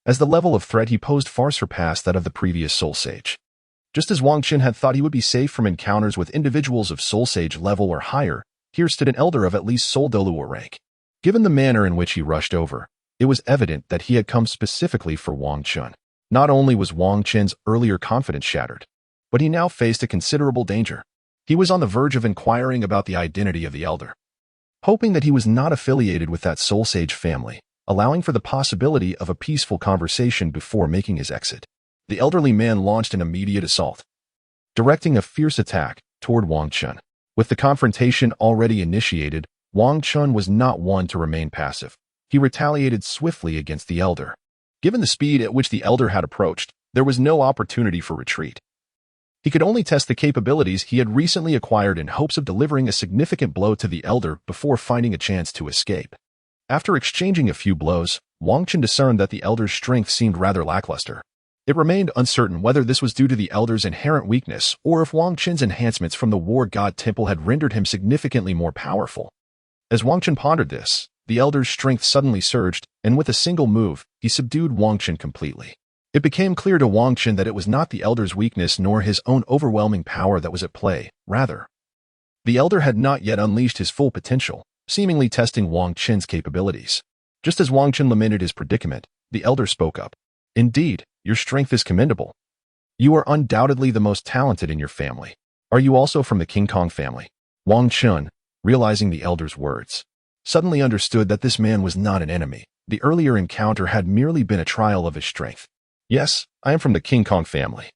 S1: As the level of threat he posed far surpassed that of the previous soul sage. Just as Wang Chun had thought he would be safe from encounters with individuals of soul sage level or higher, here stood an elder of at least soul Douluo rank. Given the manner in which he rushed over, it was evident that he had come specifically for Wang Chun. Not only was Wang Chun's earlier confidence shattered, but he now faced a considerable danger. He was on the verge of inquiring about the identity of the elder, hoping that he was not affiliated with that soul sage family, allowing for the possibility of a peaceful conversation before making his exit. The elderly man launched an immediate assault, directing a fierce attack toward Wang Chun. With the confrontation already initiated, Wang Chun was not one to remain passive. He retaliated swiftly against the elder. Given the speed at which the elder had approached, there was no opportunity for retreat. He could only test the capabilities he had recently acquired in hopes of delivering a significant blow to the elder before finding a chance to escape. After exchanging a few blows, Wang Chun discerned that the elder's strength seemed rather lackluster. It remained uncertain whether this was due to the elder's inherent weakness or if Wang Chun's enhancements from the war god temple had rendered him significantly more powerful. As Wang Chun pondered this, the elder's strength suddenly surged, and with a single move, he subdued Wang Chun completely. It became clear to Wang Chun that it was not the elder's weakness nor his own overwhelming power that was at play. Rather, the elder had not yet unleashed his full potential, seemingly testing Wang Chun's capabilities. Just as Wang Chun lamented his predicament, the elder spoke up. Indeed, your strength is commendable. You are undoubtedly the most talented in your family. Are you also from the King Kong family? Wang Chun, realizing the elder's words, suddenly understood that this man was not an enemy. The earlier encounter had merely been a trial of his strength. Yes, I am from the King Kong family.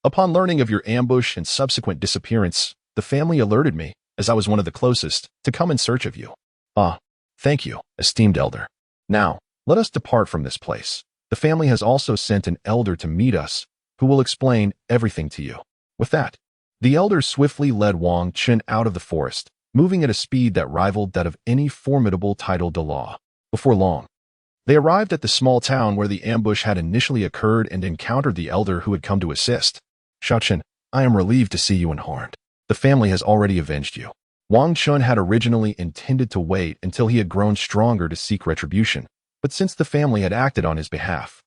S1: Upon learning of your ambush and subsequent disappearance, the family alerted me, as I was one of the closest, to come in search of you. Ah, thank you, esteemed elder. Now, let us depart from this place. The family has also sent an elder to meet us, who will explain everything to you. With that, the elder swiftly led Wang Chun out of the forest, moving at a speed that rivaled that of any formidable titled Douluo. Before long, they arrived at the small town where the ambush had initially occurred and encountered the elder who had come to assist. Shaochen, I am relieved to see you unharmed. The family has already avenged you. Wang Chun had originally intended to wait until he had grown stronger to seek retribution, but since the family had acted on his behalf,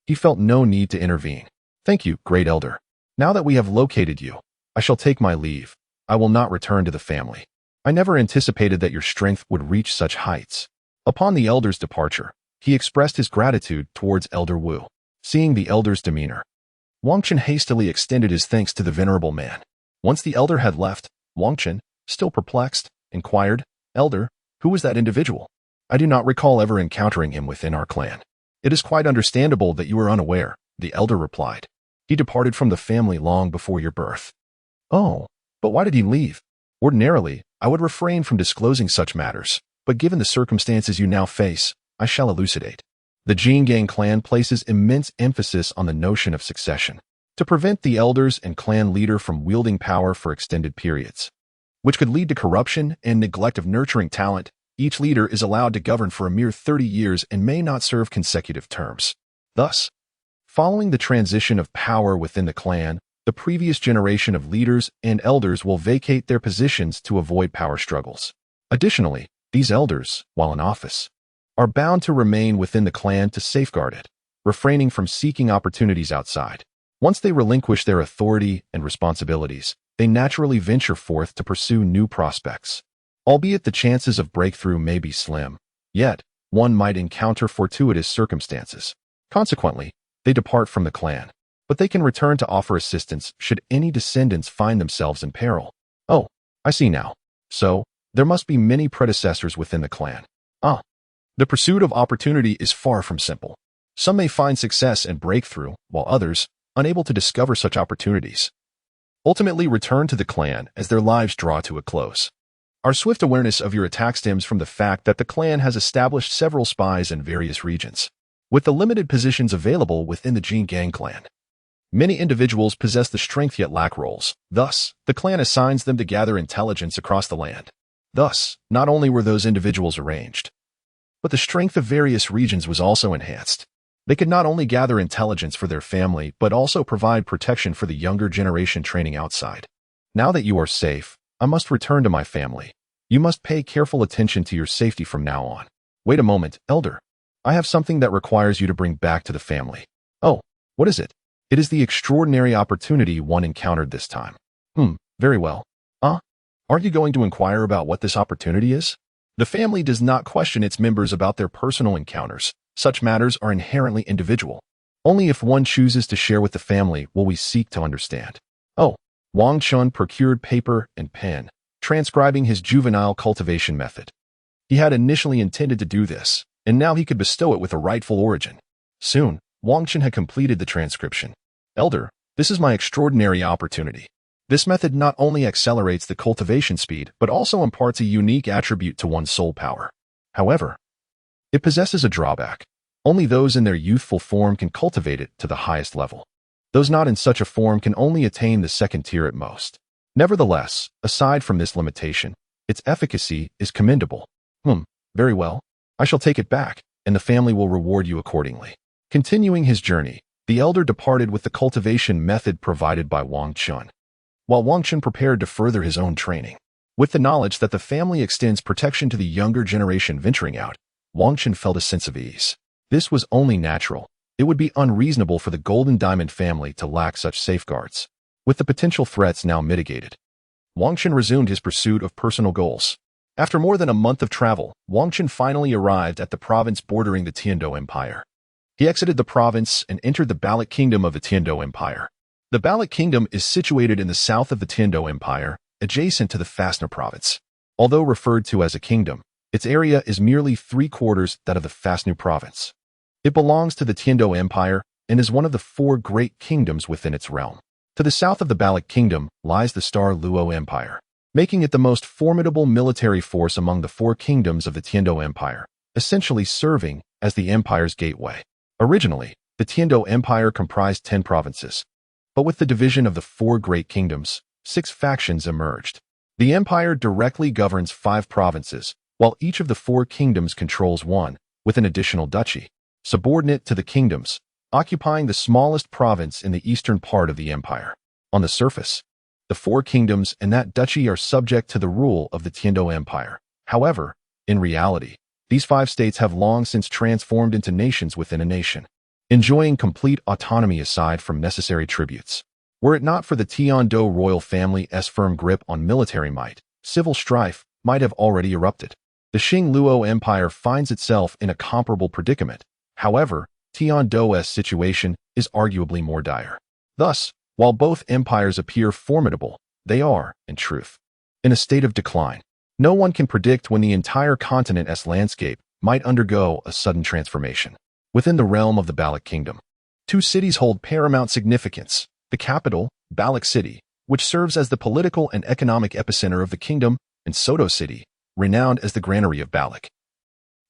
S1: he felt no need to intervene. Thank you, great elder. Now that we have located you, I shall take my leave. I will not return to the family. I never anticipated that your strength would reach such heights. Upon the elder's departure, he expressed his gratitude towards Elder Wu. Seeing the elder's demeanor, Wang Chun hastily extended his thanks to the venerable man. Once the elder had left, Wang Chun, still perplexed, inquired, Elder, who was that individual? I do not recall ever encountering him within our clan. It is quite understandable that you are unaware, the elder replied. He departed from the family long before your birth. Oh, but why did he leave? Ordinarily, I would refrain from disclosing such matters, but given the circumstances you now face, I shall elucidate. The Jingang clan places immense emphasis on the notion of succession. to prevent the elders and clan leader from wielding power for extended periods, which could lead to corruption and neglect of nurturing talent. Each leader is allowed to govern for a mere 30 years and may not serve consecutive terms. Thus, following the transition of power within the clan, the previous generation of leaders and elders will vacate their positions to avoid power struggles. Additionally, these elders, while in office, are bound to remain within the clan to safeguard it, refraining from seeking opportunities outside. Once they relinquish their authority and responsibilities, they naturally venture forth to pursue new prospects. Albeit the chances of breakthrough may be slim, yet one might encounter fortuitous circumstances. Consequently, they depart from the clan, but they can return to offer assistance should any descendants find themselves in peril. Oh, I see now. So, there must be many predecessors within the clan. The pursuit of opportunity is far from simple. Some may find success and breakthrough, while others, unable to discover such opportunities, ultimately return to the clan as their lives draw to a close. Our swift awareness of your attack stems from the fact that the clan has established several spies in various regions. With the limited positions available within the Jingang clan, many individuals possess the strength yet lack roles. Thus, the clan assigns them to gather intelligence across the land. Thus, not only were those individuals arranged, but the strength of various regions was also enhanced. They could not only gather intelligence for their family, but also provide protection for the younger generation training outside. Now that you are safe, I must return to my family. You must pay careful attention to your safety from now on. Wait a moment, Elder. I have something that requires you to bring back to the family. Oh, what is it? It is the extraordinary opportunity one encountered this time. Very well. Aren't you going to inquire about what this opportunity is? The family does not question its members about their personal encounters. Such matters are inherently individual. Only if one chooses to share with the family will we seek to understand. Wang Chun procured paper and pen, transcribing his juvenile cultivation method. He had initially intended to do this, and now he could bestow it with a rightful origin. Soon, Wang Chun had completed the transcription. Elder, this is my extraordinary opportunity. This method not only accelerates the cultivation speed, but also imparts a unique attribute to one's soul power. However, it possesses a drawback. Only those in their youthful form can cultivate it to the highest level. Those not in such a form can only attain the second tier at most. Nevertheless, aside from this limitation, its efficacy is commendable. Very well. I shall take it back, and the family will reward you accordingly. Continuing his journey, the elder departed with the cultivation method provided by Wang Chun, while Wang Chun prepared to further his own training. With the knowledge that the family extends protection to the younger generation venturing out, Wang Chun felt a sense of ease. This was only natural. It would be unreasonable for the Golden Diamond family to lack such safeguards. With the potential threats now mitigated, Wang Chun resumed his pursuit of personal goals. After more than a month of travel, Wang Chun finally arrived at the province bordering the Tiando Empire. He exited the province and entered the Baloch Kingdom of the Tiando Empire. The Baloch Kingdom is situated in the south of the Tiando Empire, adjacent to the Fastner province. Although referred to as a kingdom, its area is merely 3/4 that of the Fastner province. It belongs to the Tiando Empire and is one of the 4 great kingdoms within its realm. To the south of the Baloch Kingdom lies the Douluo Empire, making it the most formidable military force among the 4 kingdoms of the Tiando Empire, essentially serving as the empire's gateway. Originally, the Tiando Empire comprised 10 provinces, but with the division of the 4 great kingdoms, 6 factions emerged. The empire directly governs 5 provinces, while each of the 4 kingdoms controls 1, with an additional duchy, subordinate to the kingdoms, occupying the smallest province in the eastern part of the empire. On the surface, the 4 kingdoms and that duchy are subject to the rule of the Tiando Empire. However, in reality, these 5 states have long since transformed into nations within a nation, enjoying complete autonomy aside from necessary tributes. Were it not for the Tiando royal family's firm grip on military might, civil strife might have already erupted. The Xingluo Empire finds itself in a comparable predicament. However, Tiando's situation is arguably more dire. Thus, while both empires appear formidable, they are, in truth, in a state of decline. No one can predict when the entire continent's landscape might undergo a sudden transformation. Within the realm of the Baloch Kingdom, 2 cities hold paramount significance. The capital, Baloch City, which serves as the political and economic epicenter of the kingdom, and Soto City, renowned as the Granary of Baloch,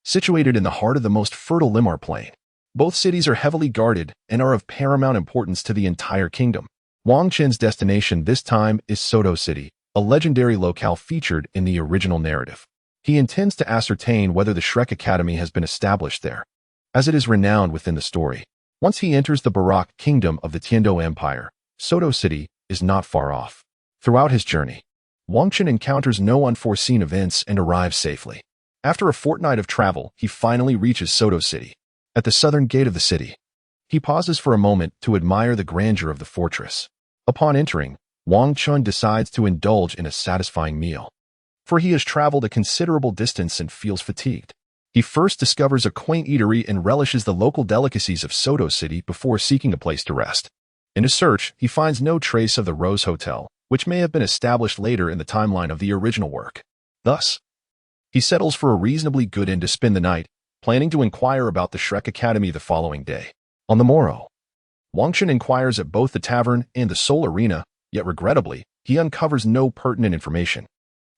S1: situated in the heart of the most fertile Limar plain. Both cities are heavily guarded and are of paramount importance to the entire kingdom. Wang Qin's destination this time is Soto City, a legendary locale featured in the original narrative. He intends to ascertain whether the Shrek Academy has been established there, as it is renowned within the story. Once he enters the Baroque kingdom of the Xingluo Empire, Soto City is not far off. Throughout his journey, Wang Qin encounters no unforeseen events and arrives safely. After a fortnight of travel, he finally reaches Soto City. At the southern gate of the city, he pauses for a moment to admire the grandeur of the fortress. Upon entering, Wang Qin decides to indulge in a satisfying meal, for he has traveled a considerable distance and feels fatigued. He first discovers a quaint eatery and relishes the local delicacies of Soto City before seeking a place to rest. In his search, he finds no trace of the Rose Hotel, which may have been established later in the timeline of the original work. Thus, he settles for a reasonably good inn to spend the night, planning to inquire about the Shrek Academy the following day. On the morrow, Wang Qin inquires at both the tavern and the Seoul Arena, yet regrettably, he uncovers no pertinent information.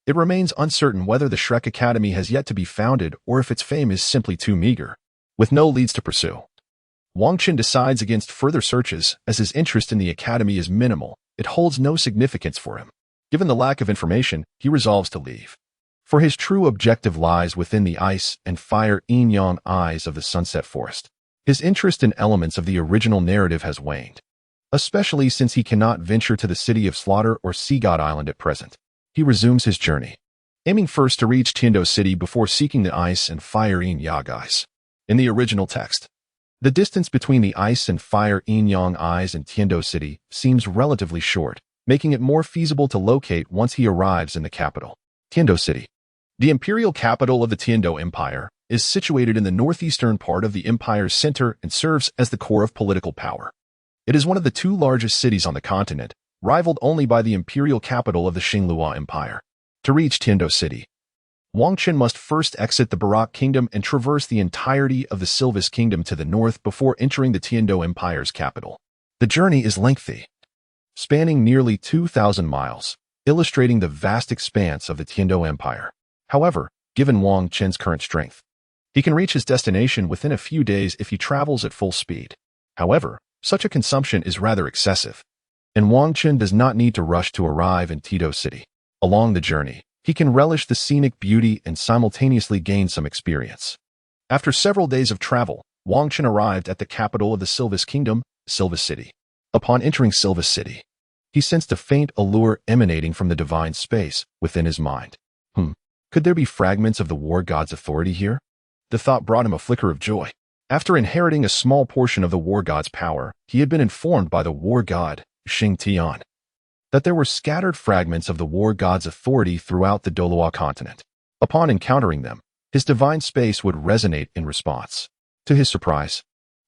S1: It remains uncertain whether the Shrek Academy has yet to be founded or if its fame is simply too meager. With no leads to pursue, Wang Qin decides against further searches as his interest in the academy is minimal. It holds no significance for him. Given the lack of information, he resolves to leave. For his true objective lies within the ice and fire yin-yang eyes of the Sunset Forest. His interest in elements of the original narrative has waned, especially since he cannot venture to the city of Slaughter or Sea God Island at present. He resumes his journey, aiming first to reach Tiendo City before seeking the ice and fire yin-yang eyes. In the original text, the distance between the ice and fire yin-yang eyes and Tiendo City seems relatively short, making it more feasible to locate once he arrives in the capital, Tiendo City. The imperial capital of the Tiendo Empire is situated in the northeastern part of the empire's center and serves as the core of political power. It is one of the two largest cities on the continent, rivaled only by the imperial capital of the Xingluo Empire. To reach Tiendo City, Wang Qin must first exit the Baroque Kingdom and traverse the entirety of the Silvis Kingdom to the north before entering the Tiendo Empire's capital. The journey is lengthy, spanning nearly 2,000 miles, illustrating the vast expanse of the Tiendo Empire. However, given Wang Qin's current strength, he can reach his destination within a few days if he travels at full speed. However, such a consumption is rather excessive, and Wang Qin does not need to rush to arrive in Tiendo City. Along the journey, he can relish the scenic beauty and simultaneously gain some experience. After several days of travel, Wang Qin arrived at the capital of the Silvis Kingdom, Silvis City. Upon entering Silvis City, he sensed a faint allure emanating from the divine space within his mind. Could there be fragments of the war god's authority here? The thought brought him a flicker of joy. After inheriting a small portion of the war god's power, he had been informed by the war god, Xing that there were scattered fragments of the war god's authority throughout the Douluo Continent. Upon encountering them, his divine space would resonate in response. To his surprise,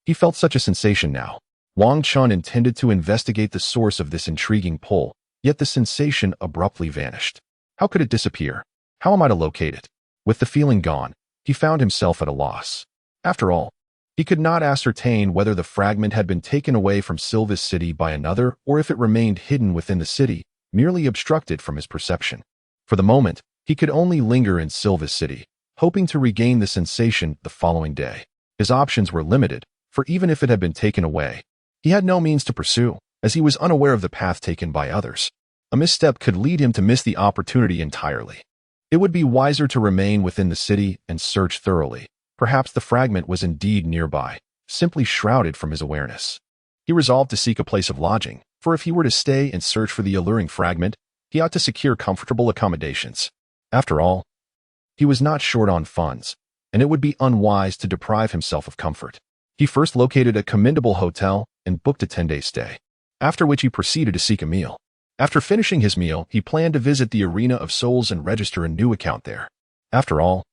S1: he felt such a sensation now. Wang Qin intended to investigate the source of this intriguing pull, yet the sensation abruptly vanished. How could it disappear? How am I to locate it? With the feeling gone, he found himself at a loss. After all, he could not ascertain whether the fragment had been taken away from Silvis City by another or if it remained hidden within the city, merely obstructed from his perception. For the moment, he could only linger in Silvis City, hoping to regain the sensation the following day. His options were limited, for even if it had been taken away, he had no means to pursue, as he was unaware of the path taken by others. A misstep could lead him to miss the opportunity entirely. It would be wiser to remain within the city and search thoroughly. Perhaps the fragment was indeed nearby, simply shrouded from his awareness. He resolved to seek a place of lodging, for if he were to stay and search for the alluring fragment, he ought to secure comfortable accommodations. After all, he was not short on funds, and it would be unwise to deprive himself of comfort. He first located a commendable hotel and booked a 10-day stay, after which he proceeded to seek a meal. After finishing his meal, he planned to visit the Arena of Souls and register a new account there. After all,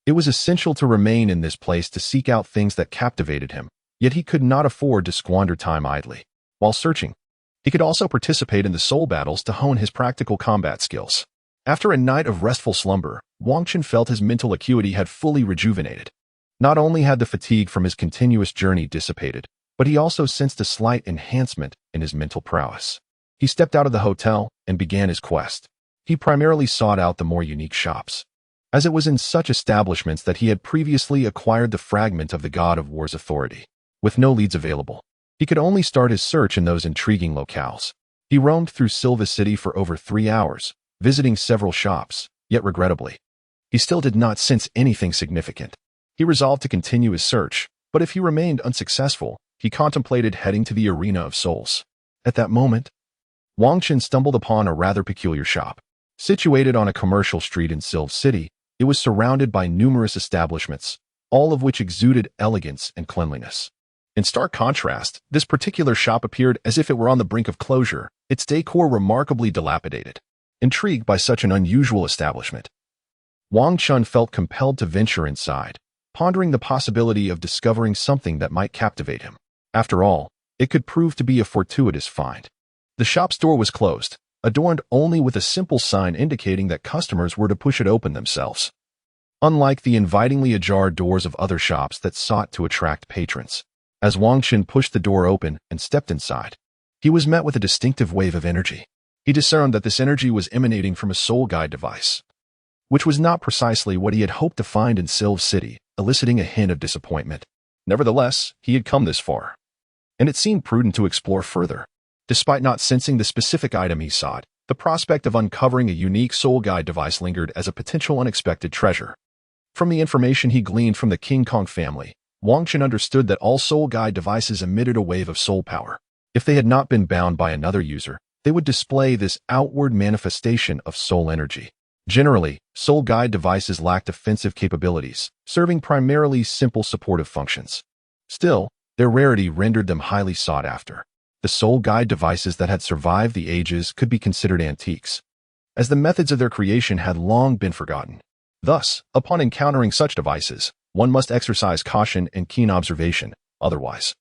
S1: it was essential to remain in this place to seek out things that captivated him, yet he could not afford to squander time idly. While searching, he could also participate in the soul battles to hone his practical combat skills. After a night of restful slumber, Wang Qin felt his mental acuity had fully rejuvenated. Not only had the fatigue from his continuous journey dissipated, but he also sensed a slight enhancement in his mental prowess. He stepped out of the hotel and began his quest. He primarily sought out the more unique shops, as it was in such establishments that he had previously acquired the fragment of the god of war's authority. With no leads available, he could only start his search in those intriguing locales. He roamed through Silva City for over 3 hours, visiting several shops, yet regrettably, he still did not sense anything significant. He resolved to continue his search, but if he remained unsuccessful, he contemplated heading to the Arena of Souls. At that moment, Wang Chen stumbled upon a rather peculiar shop. Situated on a commercial street in Silva City, it was surrounded by numerous establishments, all of which exuded elegance and cleanliness. In stark contrast, this particular shop appeared as if it were on the brink of closure, its decor remarkably dilapidated. Intrigued by such an unusual establishment, Wang Chen felt compelled to venture inside, pondering the possibility of discovering something that might captivate him. After all, it could prove to be a fortuitous find. The shop's door was closed, adorned only with a simple sign indicating that customers were to push it open themselves. Unlike the invitingly ajar doors of other shops that sought to attract patrons, as Wang Chen pushed the door open and stepped inside, he was met with a distinctive wave of energy. He discerned that this energy was emanating from a soul guide device, which was not precisely what he had hoped to find in Silva City, eliciting a hint of disappointment. Nevertheless, he had come this far, and it seemed prudent to explore further. Despite not sensing the specific item he sought, the prospect of uncovering a unique soul guide device lingered as a potential unexpected treasure. From the information he gleaned from the King Kong family, Wang Chen understood that all soul guide devices emitted a wave of soul power. If they had not been bound by another user, they would display this outward manifestation of soul energy. Generally, soul guide devices lacked offensive capabilities, serving primarily simple supportive functions. Still, their rarity rendered them highly sought after. The soul guide devices that had survived the ages could be considered antiques, as the methods of their creation had long been forgotten. Thus, upon encountering such devices, one must exercise caution and keen observation, otherwise,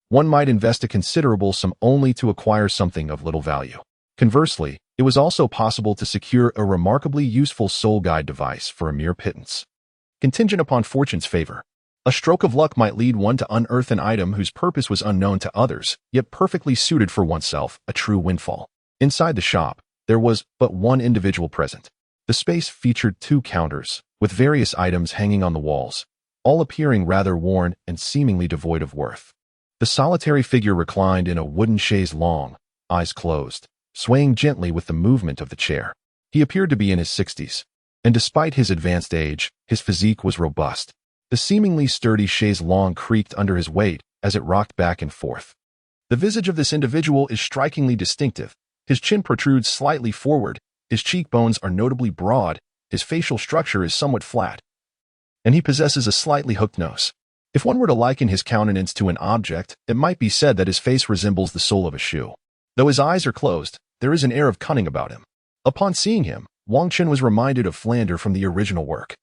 S1: one might invest a considerable sum only to acquire something of little value. Conversely, it was also possible to secure a remarkably useful soul guide device for a mere pittance. Contingent upon fortune's favor, a stroke of luck might lead one to unearth an item whose purpose was unknown to others, yet perfectly suited for oneself, a true windfall. Inside the shop, there was but one individual present. The space featured 2 counters, with various items hanging on the walls, all appearing rather worn and seemingly devoid of worth. The solitary figure reclined in a wooden chaise longue, eyes closed, swaying gently with the movement of the chair. He appeared to be in his 60s, and despite his advanced age, his physique was robust. The seemingly sturdy chaise longue creaked under his weight as it rocked back and forth. The visage of this individual is strikingly distinctive. His chin protrudes slightly forward, his cheekbones are notably broad, his facial structure is somewhat flat, and he possesses a slightly hooked nose. If one were to liken his countenance to an object, it might be said that his face resembles the sole of a shoe. Though his eyes are closed, there is an air of cunning about him. Upon seeing him, Wang Chen was reminded of Flander from the original work,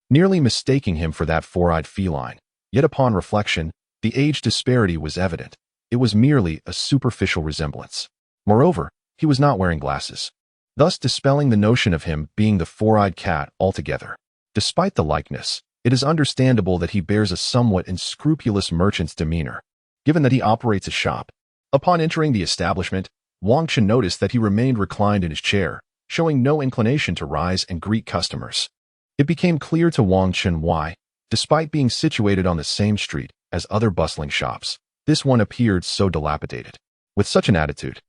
S1: nearly mistaking him for that four-eyed feline. Yet upon reflection, the age disparity was evident. It was merely a superficial resemblance. Moreover, he was not wearing glasses, thus dispelling the notion of him being the four-eyed cat altogether. Despite the likeness, it is understandable that he bears a somewhat unscrupulous merchant's demeanor, given that he operates a shop. Upon entering the establishment, Wang Chen noticed that he remained reclined in his chair, showing no inclination to rise and greet customers. It became clear to Wang Chen why, despite being situated on the same street as other bustling shops, this one appeared so dilapidated. With such an attitude,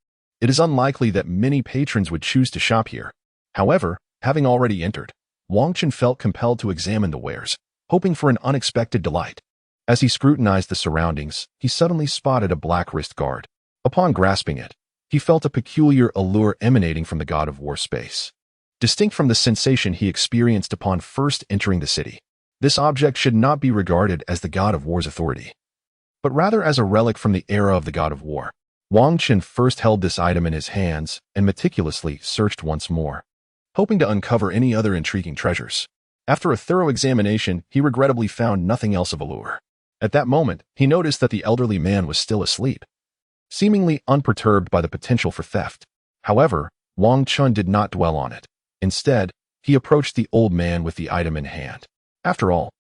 S1: it is unlikely that many patrons would choose to shop here. However, having already entered, Wang Chen felt compelled to examine the wares, hoping for an unexpected delight. As he scrutinized the surroundings, he suddenly spotted a black wrist guard. Upon grasping it, he felt a peculiar allure emanating from the god of war space, distinct from the sensation he experienced upon first entering the city. This object should not be regarded as the god of war's authority, but rather as a relic from the era of the god of war. Wang Chen first held this item in his hands and meticulously searched once more, hoping to uncover any other intriguing treasures. After a thorough examination, he regrettably found nothing else of allure. At that moment, he noticed that the elderly man was still asleep, seemingly unperturbed by the potential for theft. However, Wang Chen did not dwell on it. Instead, he approached the old man with the item in hand. After all,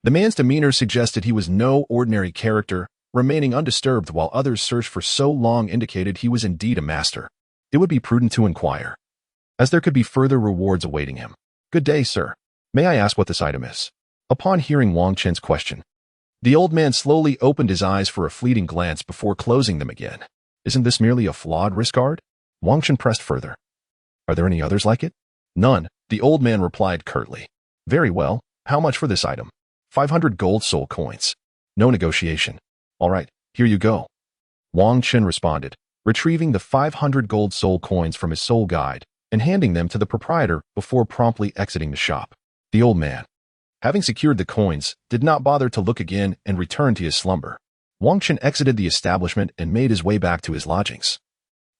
S1: the man's demeanor suggested he was no ordinary character. Remaining undisturbed while others searched for so long indicated he was indeed a master. It would be prudent to inquire, as there could be further rewards awaiting him. "Good day, sir. May I ask what this item is?" Upon hearing Wang Chen's question, The old man slowly opened his eyes for a fleeting glance before closing them again. Isn't this merely a flawed wrist guard? Wang Chen pressed further. Are there any others like it? None, the old man replied curtly. Very well, how much for this item? 500 gold soul coins. No negotiation. All right, here you go. Wang Chen responded, retrieving the 500 gold soul coins from his soul guide and handing them to the proprietor before promptly exiting the shop. The old man, having secured the coins, did not bother to look again and returned to his slumber. Wang Chen exited the establishment and made his way back to his lodgings.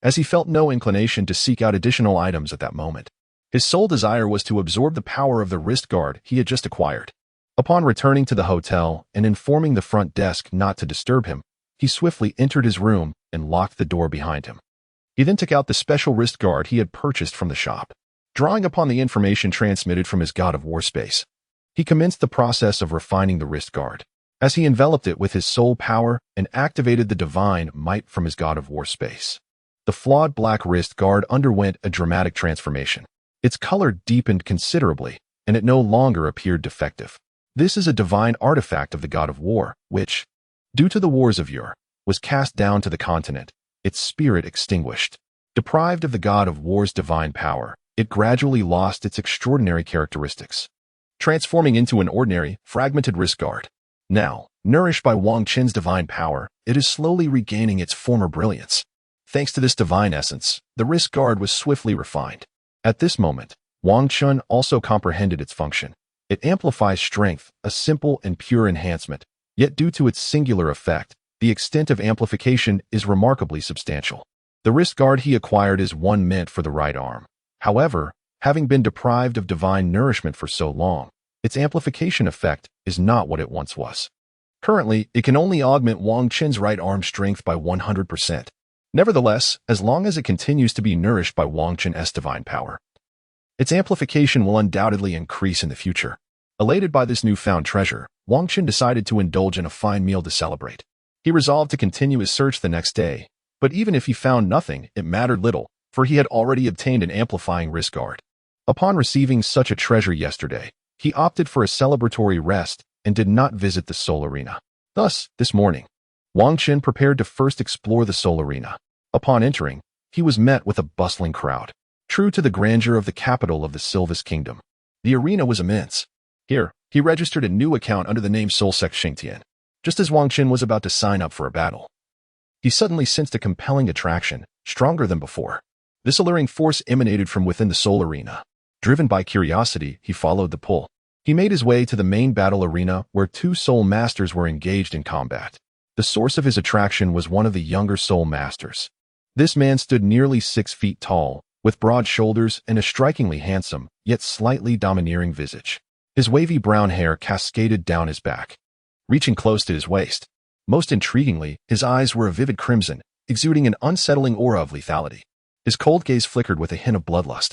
S1: As he felt no inclination to seek out additional items at that moment, his sole desire was to absorb the power of the wrist guard he had just acquired. Upon returning to the hotel and informing the front desk not to disturb him, he swiftly entered his room and locked the door behind him. He then took out the special wrist guard he had purchased from the shop. Drawing upon the information transmitted from his God of War space, he commenced the process of refining the wrist guard. As he enveloped it with his soul power and activated the divine might from his God of War space, the flawed black wrist guard underwent a dramatic transformation. Its color deepened considerably, and it no longer appeared defective. This is a divine artifact of the God of War, which, due to the wars of yore, was cast down to the continent, its spirit extinguished. Deprived of the God of War's divine power, it gradually lost its extraordinary characteristics, transforming into an ordinary, fragmented wrist guard. Now, nourished by Wang Chen's divine power, it is slowly regaining its former brilliance. Thanks to this divine essence, the wrist guard was swiftly refined. At this moment, Wang Chen also comprehended its function. It amplifies strength, a simple and pure enhancement, yet due to its singular effect, the extent of amplification is remarkably substantial. The wrist guard he acquired is one meant for the right arm. However, having been deprived of divine nourishment for so long, its amplification effect is not what it once was. Currently, it can only augment Wang Chen's right arm strength by 100%. Nevertheless, as long as it continues to be nourished by Wang Chen's divine power, its amplification will undoubtedly increase in the future. Elated by this newfound treasure, Wang Chen decided to indulge in a fine meal to celebrate. He resolved to continue his search the next day, but even if he found nothing, it mattered little, for he had already obtained an amplifying wrist guard. Upon receiving such a treasure yesterday, he opted for a celebratory rest and did not visit the Soul Arena. Thus, this morning, Wang Chen prepared to first explore the Soul Arena. Upon entering, he was met with a bustling crowd. True to the grandeur of the capital of the Sylvis Kingdom, the arena was immense. Here, he registered a new account under the name Soulsec Xingtian. Just as Wang Chen was about to sign up for a battle, he suddenly sensed a compelling attraction, stronger than before. This alluring force emanated from within the Soul Arena. Driven by curiosity, he followed the pull. He made his way to the main battle arena where two Soul Masters were engaged in combat. The source of his attraction was one of the younger Soul Masters. This man stood nearly 6 feet tall, with broad shoulders and a strikingly handsome, yet slightly domineering visage. His wavy brown hair cascaded down his back, reaching close to his waist. Most intriguingly, his eyes were a vivid crimson, exuding an unsettling aura of lethality. His cold gaze flickered with a hint of bloodlust,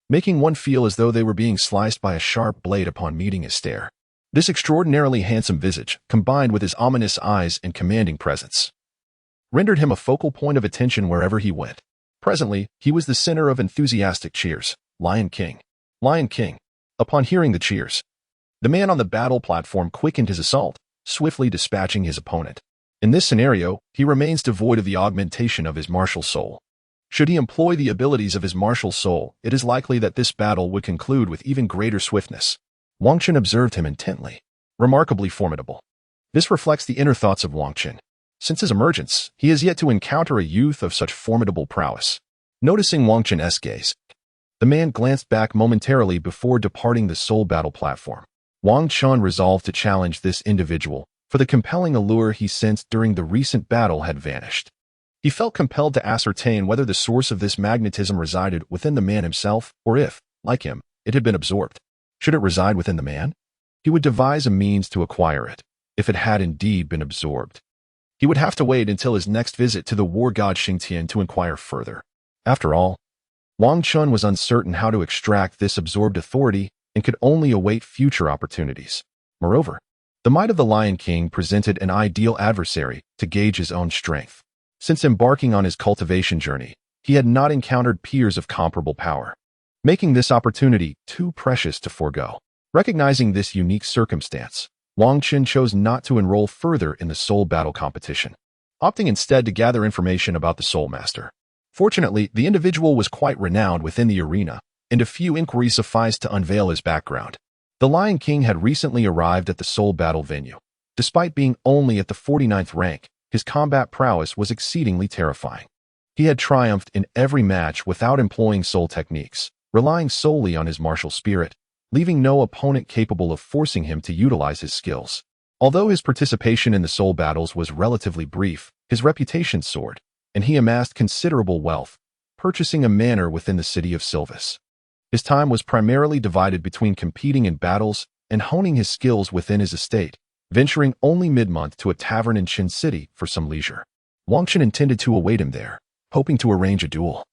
S1: making one feel as though they were being sliced by a sharp blade upon meeting his stare. This extraordinarily handsome visage, combined with his ominous eyes and commanding presence, rendered him a focal point of attention wherever he went. Presently, he was the center of enthusiastic cheers. Lion King! Lion King! Upon hearing the cheers, the man on the battle platform quickened his assault, swiftly dispatching his opponent. In this scenario, he remains devoid of the augmentation of his martial soul. Should he employ the abilities of his martial soul, it is likely that this battle would conclude with even greater swiftness. Wang Chen observed him intently. Remarkably formidable. This reflects the inner thoughts of Wang Chen. Since his emergence, he has yet to encounter a youth of such formidable prowess. Noticing Wang Chen's gaze, the man glanced back momentarily before departing the soul battle platform. Wang Chen resolved to challenge this individual, for the compelling allure he sensed during the recent battle had vanished. He felt compelled to ascertain whether the source of this magnetism resided within the man himself, or if, like him, it had been absorbed. Should it reside within the man? He would devise a means to acquire it, if it had indeed been absorbed. He would have to wait until his next visit to the war god Xingtian to inquire further. After all, Wang Chen was uncertain how to extract this absorbed authority and could only await future opportunities. Moreover, the might of the Lion King presented an ideal adversary to gauge his own strength. Since embarking on his cultivation journey, he had not encountered peers of comparable power, making this opportunity too precious to forego. Recognizing this unique circumstance, Wang Qin chose not to enroll further in the soul battle competition, opting instead to gather information about the Soul Master. Fortunately, the individual was quite renowned within the arena, and a few inquiries sufficed to unveil his background. The Lion King had recently arrived at the soul battle venue. Despite being only at the 49th rank, his combat prowess was exceedingly terrifying. He had triumphed in every match without employing soul techniques, relying solely on his martial spirit, leaving no opponent capable of forcing him to utilize his skills. Although his participation in the soul battles was relatively brief, his reputation soared, and he amassed considerable wealth, purchasing a manor within the city of Silvis. His time was primarily divided between competing in battles and honing his skills within his estate, venturing only mid-month to a tavern in Qin City for some leisure. Wang Qin intended to await him there, hoping to arrange a duel,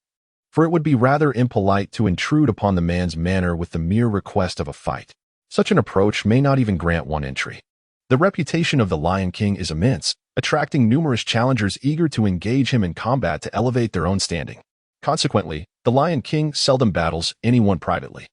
S1: for it would be rather impolite to intrude upon the man's manor with the mere request of a fight. Such an approach may not even grant one entry. The reputation of the Lion King is immense, attracting numerous challengers eager to engage him in combat to elevate their own standing. Consequently, the Lion King seldom battles anyone privately.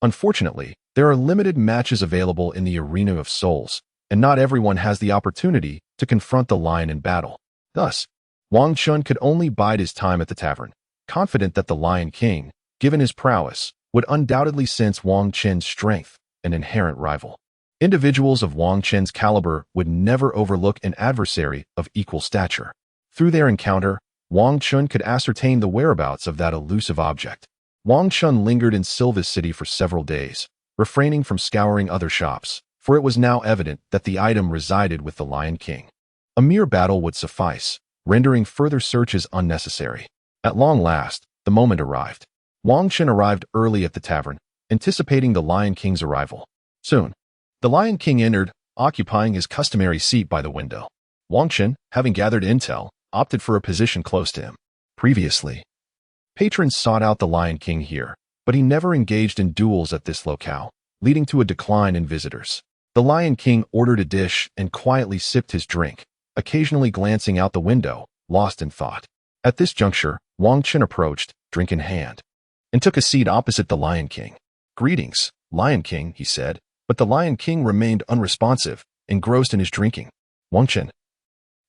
S1: Unfortunately, there are limited matches available in the arena of souls, and not everyone has the opportunity to confront the lion in battle. Thus, Wang Qin could only bide his time at the tavern, confident that the Lion King, given his prowess, would undoubtedly sense Wang Qin's strength, an inherent rival. Individuals of Wang Qin's caliber would never overlook an adversary of equal stature. Through their encounter, Wang Qin could ascertain the whereabouts of that elusive object. Wang Qin lingered in Silvis City for several days, refraining from scouring other shops, for it was now evident that the item resided with the Lion King. A mere battle would suffice, rendering further searches unnecessary. At long last, the moment arrived. Wang Qin arrived early at the tavern, anticipating the Lion King's arrival. Soon, the Lion King entered, occupying his customary seat by the window. Wang Qin, having gathered intel, opted for a position close to him. Previously, patrons sought out the Lion King here, but he never engaged in duels at this locale, leading to a decline in visitors. The Lion King ordered a dish and quietly sipped his drink, occasionally glancing out the window, lost in thought. At this juncture, Wang Qin approached, drink in hand, and took a seat opposite the Lion King. "Greetings, Lion King," he said, but the Lion King remained unresponsive, engrossed in his drinking. Wang Qin,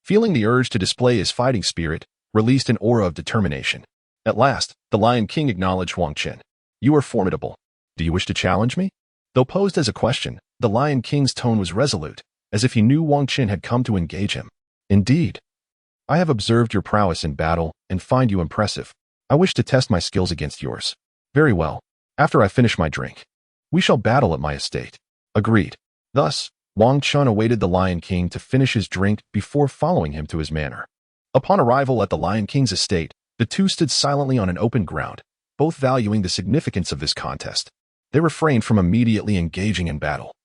S1: feeling the urge to display his fighting spirit, released an aura of determination. At last, the Lion King acknowledged Wang Qin. "You are formidable. Do you wish to challenge me?" Though posed as a question, the Lion King's tone was resolute, as if he knew Wang Qin had come to engage him. "Indeed. I have observed your prowess in battle and find you impressive. I wish to test my skills against yours." "Very well. After I finish my drink, we shall battle at my estate." Agreed. Thus, Wang Qin awaited the Lion King to finish his drink before following him to his manor. Upon arrival at the Lion King's estate, the two stood silently on an open ground, both valuing the significance of this contest. They refrained from immediately engaging in battle,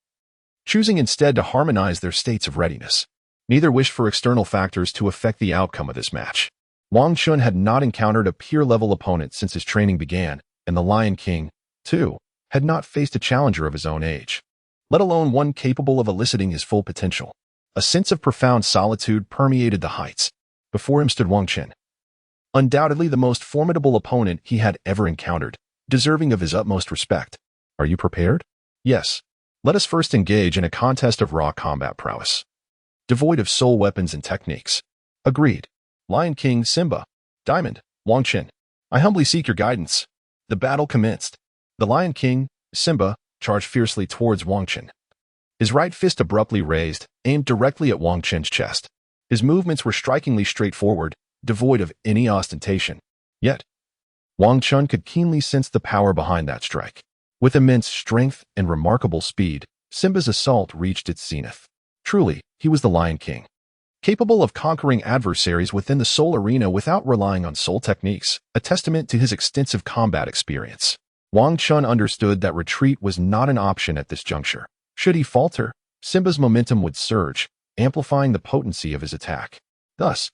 S1: choosing instead to harmonize their states of readiness. Neither wished for external factors to affect the outcome of this match. Wang Qin had not encountered a peer-level opponent since his training began, and the Lion King, too, had not faced a challenger of his own age, let alone one capable of eliciting his full potential. A sense of profound solitude permeated the heights. Before him stood Wang Qin, undoubtedly the most formidable opponent he had ever encountered, deserving of his utmost respect. "Are you prepared?" "Yes. Let us first engage in a contest of raw combat prowess, devoid of soul weapons and techniques." "Agreed." Lion King, Simba, Diamond, Wang Qin, I humbly seek your guidance. The battle commenced. The Lion King, Simba, charged fiercely towards Wang Qin. His right fist abruptly raised, aimed directly at Wang Qin's chest. His movements were strikingly straightforward, devoid of any ostentation. Yet, Wang Qin could keenly sense the power behind that strike. With immense strength and remarkable speed, Simba's assault reached its zenith. Truly, he was the Lion King, capable of conquering adversaries within the soul arena without relying on soul techniques, a testament to his extensive combat experience. Wang Qin understood that retreat was not an option at this juncture. Should he falter, Simba's momentum would surge, amplifying the potency of his attack. Thus,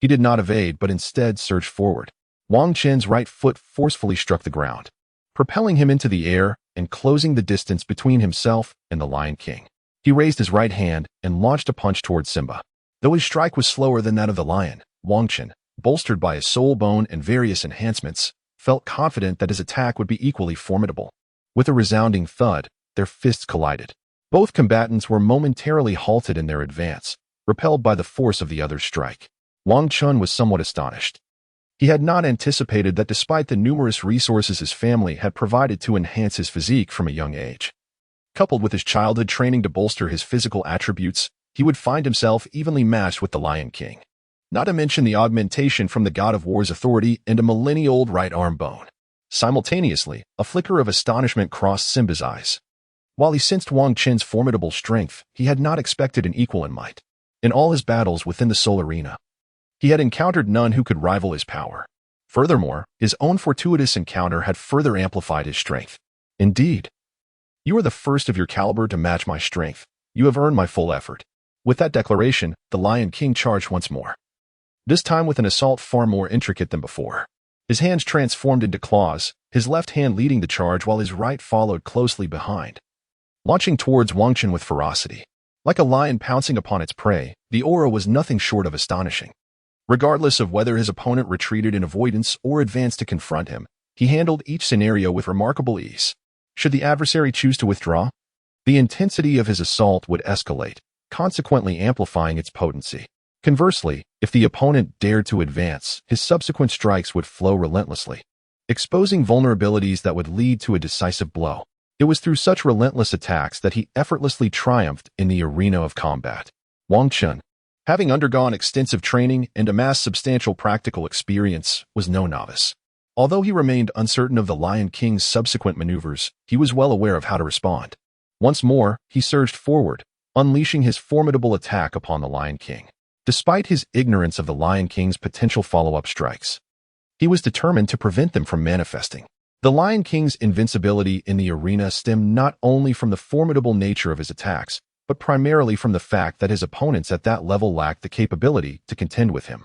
S1: he did not evade but instead surged forward. Wang Qin's right foot forcefully struck the ground, propelling him into the air and closing the distance between himself and the Lion King. He raised his right hand and launched a punch towards Simba. Though his strike was slower than that of the lion, Wang Qin, bolstered by his soul bone and various enhancements, felt confident that his attack would be equally formidable. With a resounding thud, their fists collided. Both combatants were momentarily halted in their advance, repelled by the force of the other's strike. Wang Chun was somewhat astonished. He had not anticipated that despite the numerous resources his family had provided to enhance his physique from a young age, coupled with his childhood training to bolster his physical attributes, he would find himself evenly matched with the Lion King. Not to mention the augmentation from the God of War's authority and a millennia-old right arm bone. Simultaneously, a flicker of astonishment crossed Simba's eyes. While he sensed Wang Chun's formidable strength, he had not expected an equal in might. In all his battles within the Soul Arena, he had encountered none who could rival his power. Furthermore, his own fortuitous encounter had further amplified his strength. Indeed, you are the first of your caliber to match my strength. You have earned my full effort. With that declaration, the Lion King charged once more. This time with an assault far more intricate than before. His hands transformed into claws, his left hand leading the charge while his right followed closely behind, launching towards Wang Chun with ferocity. Like a lion pouncing upon its prey, the aura was nothing short of astonishing. Regardless of whether his opponent retreated in avoidance or advanced to confront him, he handled each scenario with remarkable ease. Should the adversary choose to withdraw, the intensity of his assault would escalate, consequently amplifying its potency. Conversely, if the opponent dared to advance, his subsequent strikes would flow relentlessly, exposing vulnerabilities that would lead to a decisive blow. It was through such relentless attacks that he effortlessly triumphed in the arena of combat. Wang Chun, having undergone extensive training and amassed substantial practical experience, was no novice. Although he remained uncertain of the Lion King's subsequent maneuvers, he was well aware of how to respond. Once more, he surged forward, unleashing his formidable attack upon the Lion King. Despite his ignorance of the Lion King's potential follow-up strikes, he was determined to prevent them from manifesting. The Lion King's invincibility in the arena stemmed not only from the formidable nature of his attacks, but primarily from the fact that his opponents at that level lacked the capability to contend with him,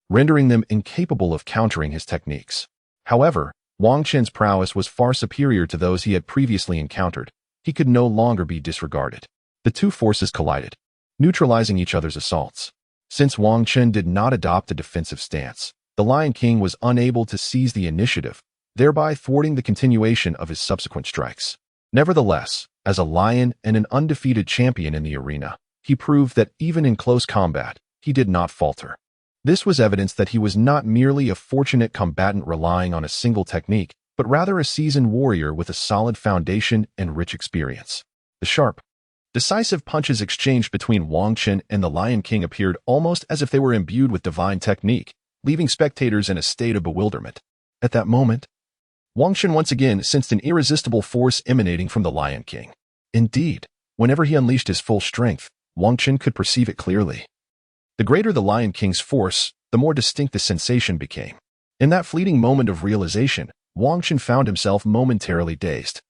S1: rendering them incapable of countering his techniques. However, Wang Chun's prowess was far superior to those he had previously encountered. He could no longer be disregarded. The two forces collided, neutralizing each other's assaults. Since Wang Chun did not adopt a defensive stance, the Lion King was unable to seize the initiative, thereby thwarting the continuation of his subsequent strikes. Nevertheless, as a lion and an undefeated champion in the arena, he proved that even in close combat, he did not falter. This was evidence that he was not merely a fortunate combatant relying on a single technique, but rather a seasoned warrior with a solid foundation and rich experience. The sharp, decisive punches exchanged between Wang Chun and the Lion King appeared almost as if they were imbued with divine technique, leaving spectators in a state of bewilderment. At that moment, Wang Chun once again sensed an irresistible force emanating from the Lion King. Indeed, whenever he unleashed his full strength, Wang Chun could perceive it clearly. The greater the Lion King's force, the more distinct the sensation became. In that fleeting moment of realization, Wang Chun found himself momentarily dazed,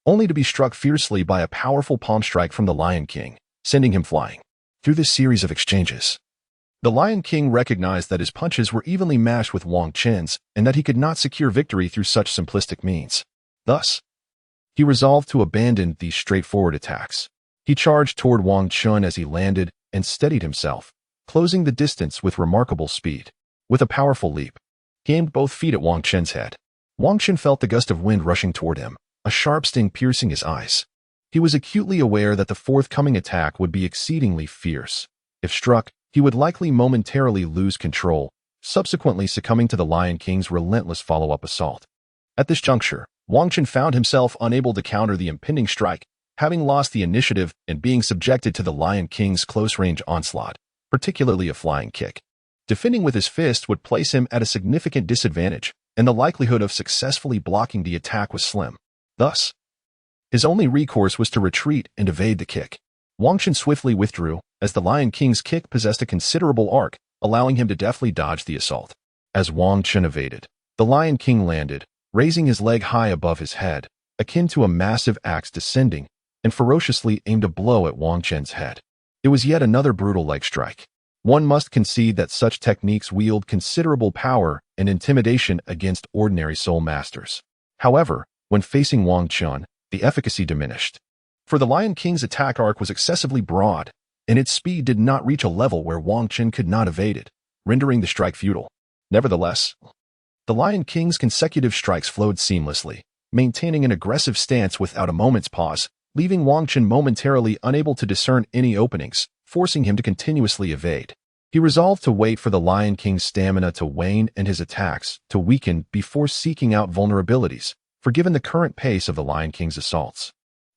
S1: only to be struck fiercely by a powerful palm strike from the Lion King, sending him flying. Through this series of exchanges, the Lion King recognized that his punches were evenly matched with Wang Chun's and that he could not secure victory through such simplistic means. Thus, he resolved to abandon these straightforward attacks. He charged toward Wang Chun as he landed and steadied himself, closing the distance with remarkable speed. With a powerful leap, he aimed both feet at Wang Chun's head. Wang Chun felt the gust of wind rushing toward him, a sharp sting piercing his eyes. He was acutely aware that the forthcoming attack would be exceedingly fierce. If struck, he would likely momentarily lose control, subsequently succumbing to the Lion King's relentless follow-up assault. At this juncture, Wang Chun found himself unable to counter the impending strike, having lost the initiative and being subjected to the Lion King's close-range onslaught, particularly a flying kick. Defending with his fist would place him at a significant disadvantage, and the likelihood of successfully blocking the attack was slim. Thus, his only recourse was to retreat and evade the kick. Wang Chun swiftly withdrew, as the Lion King's kick possessed a considerable arc, allowing him to deftly dodge the assault. As Wang Chun evaded, the Lion King landed, raising his leg high above his head, akin to a massive axe descending, and ferociously aimed a blow at Wang Chun's head. It was yet another brutal leg strike. One must concede that such techniques wield considerable power and intimidation against ordinary soul masters. However, when facing Wang Chun, the efficacy diminished. For the Lion King's attack arc was excessively broad, and its speed did not reach a level where Wang Chun could not evade it, rendering the strike futile. Nevertheless, the Lion King's consecutive strikes flowed seamlessly, maintaining an aggressive stance without a moment's pause, leaving Wang Chen momentarily unable to discern any openings, forcing him to continuously evade. He resolved to wait for the Lion King's stamina to wane and his attacks to weaken before seeking out vulnerabilities, for given the current pace of the Lion King's assaults,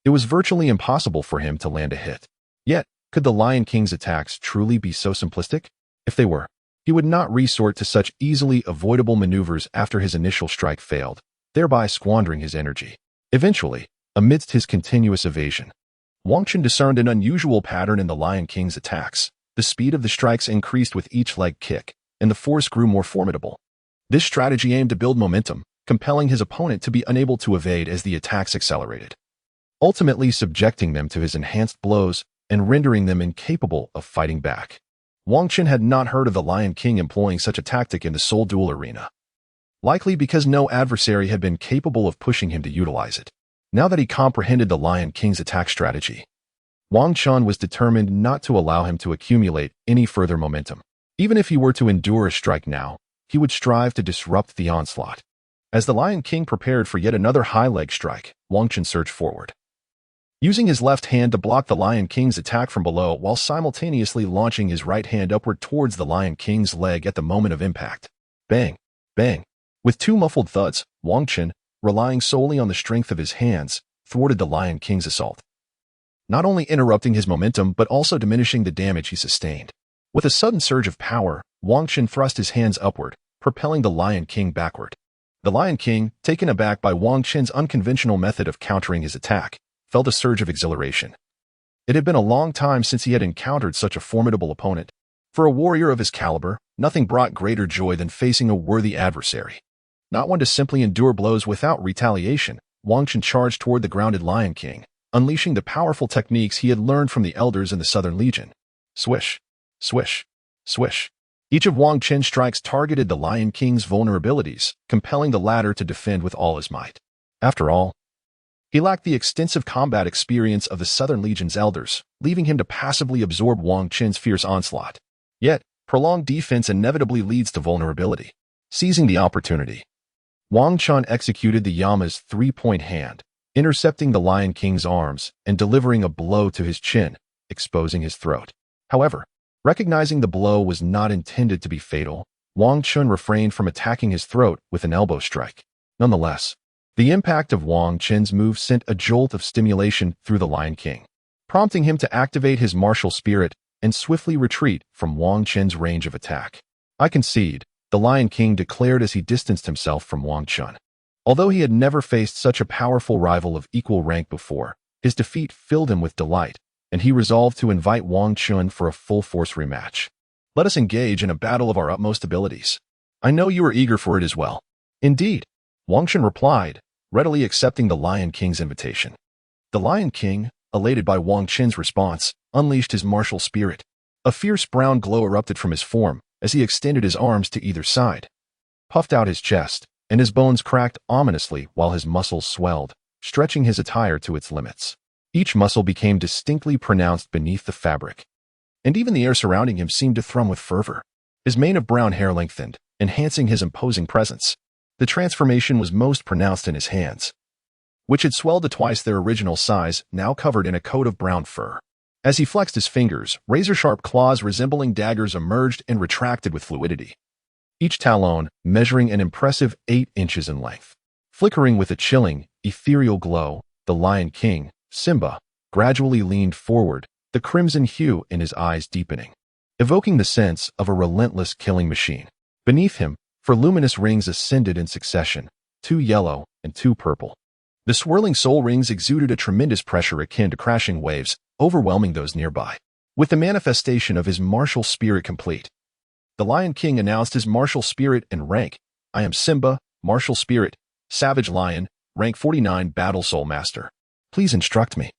S1: it was virtually impossible for him to land a hit. Yet, could the Lion King's attacks truly be so simplistic? If they were, he would not resort to such easily avoidable maneuvers after his initial strike failed, thereby squandering his energy. Eventually, amidst his continuous evasion, Wang Chen discerned an unusual pattern in the Lion King's attacks. The speed of the strikes increased with each leg kick, and the force grew more formidable. This strategy aimed to build momentum, compelling his opponent to be unable to evade as the attacks accelerated, ultimately subjecting them to his enhanced blows and rendering them incapable of fighting back. Wang Chen had not heard of the Lion King employing such a tactic in the Soul Duel arena, likely because no adversary had been capable of pushing him to utilize it. Now that he comprehended the Lion King's attack strategy, Wang Chen was determined not to allow him to accumulate any further momentum. Even if he were to endure a strike now, he would strive to disrupt the onslaught. As the Lion King prepared for yet another high leg strike, Wang Chen surged forward, using his left hand to block the Lion King's attack from below while simultaneously launching his right hand upward towards the Lion King's leg at the moment of impact. Bang! Bang! With two muffled thuds, Wang Chen, relying solely on the strength of his hands, thwarted the Lion King's assault, not only interrupting his momentum but also diminishing the damage he sustained. With a sudden surge of power, Wang Chen thrust his hands upward, propelling the Lion King backward. The Lion King, taken aback by Wang Chen's unconventional method of countering his attack, felt a surge of exhilaration. It had been a long time since he had encountered such a formidable opponent. For a warrior of his caliber, nothing brought greater joy than facing a worthy adversary. Not one to simply endure blows without retaliation, Wang Chen charged toward the grounded Lion King, unleashing the powerful techniques he had learned from the elders in the Southern Legion. Swish, swish, swish. Each of Wang Chen's strikes targeted the Lion King's vulnerabilities, compelling the latter to defend with all his might. After all, he lacked the extensive combat experience of the Southern Legion's elders, leaving him to passively absorb Wang Chen's fierce onslaught. Yet, prolonged defense inevitably leads to vulnerability. Seizing the opportunity, Wang Chen executed the Yama's three-point hand, intercepting the Lion King's arms and delivering a blow to his chin, exposing his throat. However, recognizing the blow was not intended to be fatal, Wang Chen refrained from attacking his throat with an elbow strike. Nonetheless, the impact of Wang Chen's move sent a jolt of stimulation through the Lion King, prompting him to activate his martial spirit and swiftly retreat from Wang Chen's range of attack. I concede, the Lion King declared as he distanced himself from Wang Chen. Although he had never faced such a powerful rival of equal rank before, his defeat filled him with delight, and he resolved to invite Wang Chen for a full-force rematch. Let us engage in a battle of our utmost abilities. I know you are eager for it as well. Indeed, Wang Chen replied, readily accepting the Lion King's invitation. The Lion King, elated by Wang Chen's response, unleashed his martial spirit. A fierce brown glow erupted from his form as he extended his arms to either side, puffed out his chest, and his bones cracked ominously while his muscles swelled, stretching his attire to its limits. Each muscle became distinctly pronounced beneath the fabric, and even the air surrounding him seemed to thrum with fervor. His mane of brown hair lengthened, enhancing his imposing presence. The transformation was most pronounced in his hands, which had swelled to twice their original size, now covered in a coat of brown fur. As he flexed his fingers, razor-sharp claws resembling daggers emerged and retracted with fluidity, each talon measuring an impressive 8 inches in length. Flickering with a chilling, ethereal glow, the Lion King, Simba, gradually leaned forward, the crimson hue in his eyes deepening, evoking the sense of a relentless killing machine. Beneath him, four luminous rings ascended in succession, 2 yellow and 2 purple. The swirling soul rings exuded a tremendous pressure akin to crashing waves, overwhelming those nearby. With the manifestation of his martial spirit complete, the Lion King announced his martial spirit and rank. I am Simba, martial spirit, Savage Lion, rank 49 Battle Soul Master. Please instruct me.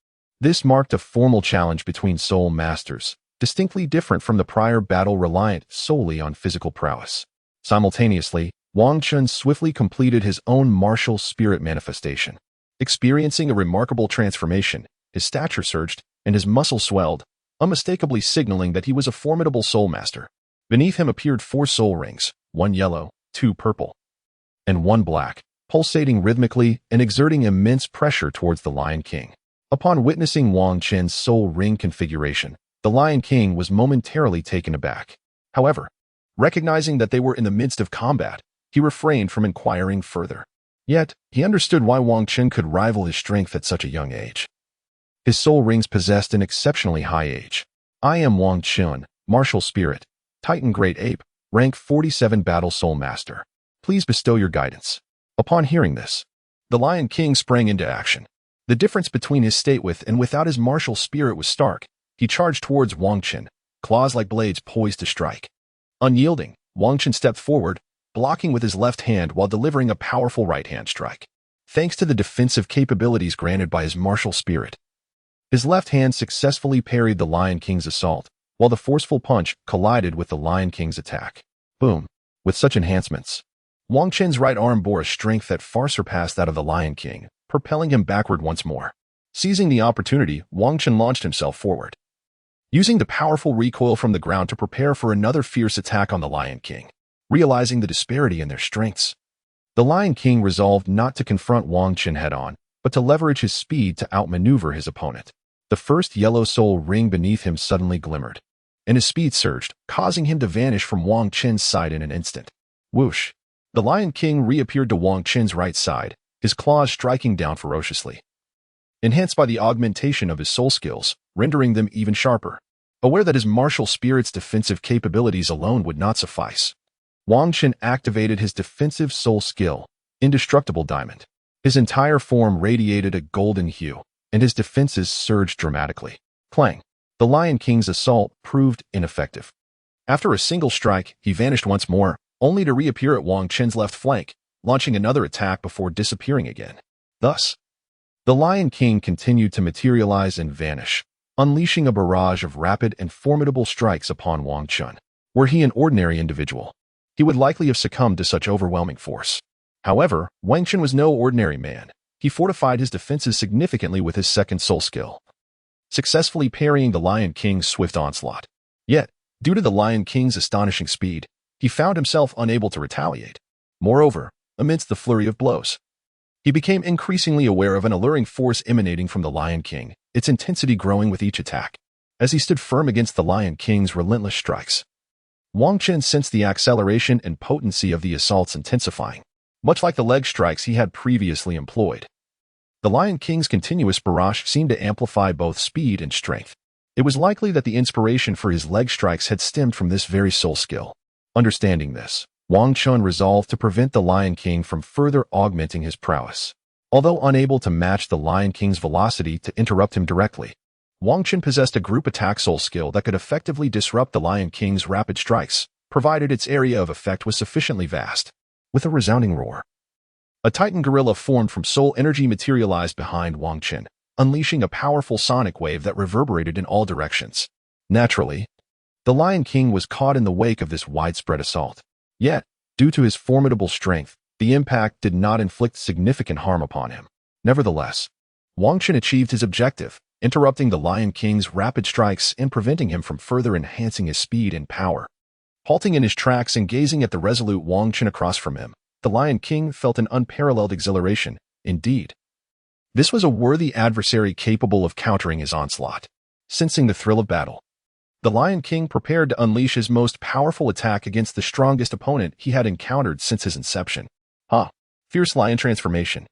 S1: This marked a formal challenge between soul masters, distinctly different from the prior battle reliant solely on physical prowess. Simultaneously, Wang Chen swiftly completed his own martial spirit manifestation. Experiencing a remarkable transformation, his stature surged, and his muscles swelled, unmistakably signaling that he was a formidable soul master. Beneath him appeared 4 soul rings, 1 yellow, 2 purple, and 1 black, pulsating rhythmically and exerting immense pressure towards the Lion King. Upon witnessing Wang Qin's soul ring configuration, the Lion King was momentarily taken aback. However, recognizing that they were in the midst of combat, he refrained from inquiring further. Yet, he understood why Wang Qin could rival his strength at such a young age. His soul rings possessed an exceptionally high age. I am Wang Qin, martial spirit, Titan Great Ape, rank 47 Battle Soul Master. Please bestow your guidance. Upon hearing this, the Lion King sprang into action. The difference between his state with and without his martial spirit was stark. He charged towards Wang Qin, claws like blades poised to strike. Unyielding, Wang Qin stepped forward, blocking with his left hand while delivering a powerful right-hand strike. Thanks to the defensive capabilities granted by his martial spirit, his left hand successfully parried the Lion King's assault, while the forceful punch collided with the Lion King's attack. Boom! With such enhancements, Wang Qin's right arm bore a strength that far surpassed that of the Lion King, propelling him backward once more. Seizing the opportunity, Wang Qin launched himself forward, using the powerful recoil from the ground to prepare for another fierce attack on the Lion King. Realizing the disparity in their strengths, the Lion King resolved not to confront Wang Qin head-on, but to leverage his speed to outmaneuver his opponent. The first yellow soul ring beneath him suddenly glimmered, and his speed surged, causing him to vanish from Wang Qin's side in an instant. Whoosh! The Lion King reappeared to Wang Qin's right side, his claws striking down ferociously, enhanced by the augmentation of his soul skills, rendering them even sharper. Aware that his martial spirit's defensive capabilities alone would not suffice, Wang Qin activated his defensive soul skill, Indestructible Diamond. His entire form radiated a golden hue, and his defenses surged dramatically. Clang! The Lion King's assault proved ineffective. After a single strike, he vanished once more, only to reappear at Wang Qin's left flank, launching another attack before disappearing again. Thus, the Lion King continued to materialize and vanish, unleashing a barrage of rapid and formidable strikes upon Wang Qin. Were he an ordinary individual, he would likely have succumbed to such overwhelming force. However, Wang Qin was no ordinary man. He fortified his defenses significantly with his second soul skill, successfully parrying the Lion King's swift onslaught. Yet, due to the Lion King's astonishing speed, he found himself unable to retaliate. Moreover, amidst the flurry of blows, he became increasingly aware of an alluring force emanating from the Lion King, its intensity growing with each attack. As he stood firm against the Lion King's relentless strikes, Wang Qin sensed the acceleration and potency of the assaults intensifying, much like the leg strikes he had previously employed. The Lion King's continuous barrage seemed to amplify both speed and strength. It was likely that the inspiration for his leg strikes had stemmed from this very soul skill. Understanding this, Wang Qin resolved to prevent the Lion King from further augmenting his prowess. Although unable to match the Lion King's velocity to interrupt him directly, Wang Qin possessed a group attack soul skill that could effectively disrupt the Lion King's rapid strikes, provided its area of effect was sufficiently vast. With a resounding roar, a Titan gorilla formed from soul energy materialized behind Wang Qin, unleashing a powerful sonic wave that reverberated in all directions. Naturally, the Lion King was caught in the wake of this widespread assault. Yet, due to his formidable strength, the impact did not inflict significant harm upon him. Nevertheless, Wang Qin achieved his objective, interrupting the Lion King's rapid strikes and preventing him from further enhancing his speed and power. Halting in his tracks and gazing at the resolute Wang Qin across from him, the Lion King felt an unparalleled exhilaration. Indeed, this was a worthy adversary capable of countering his onslaught. Sensing the thrill of battle, the Lion King prepared to unleash his most powerful attack against the strongest opponent he had encountered since his inception. Fierce Lion Transformation.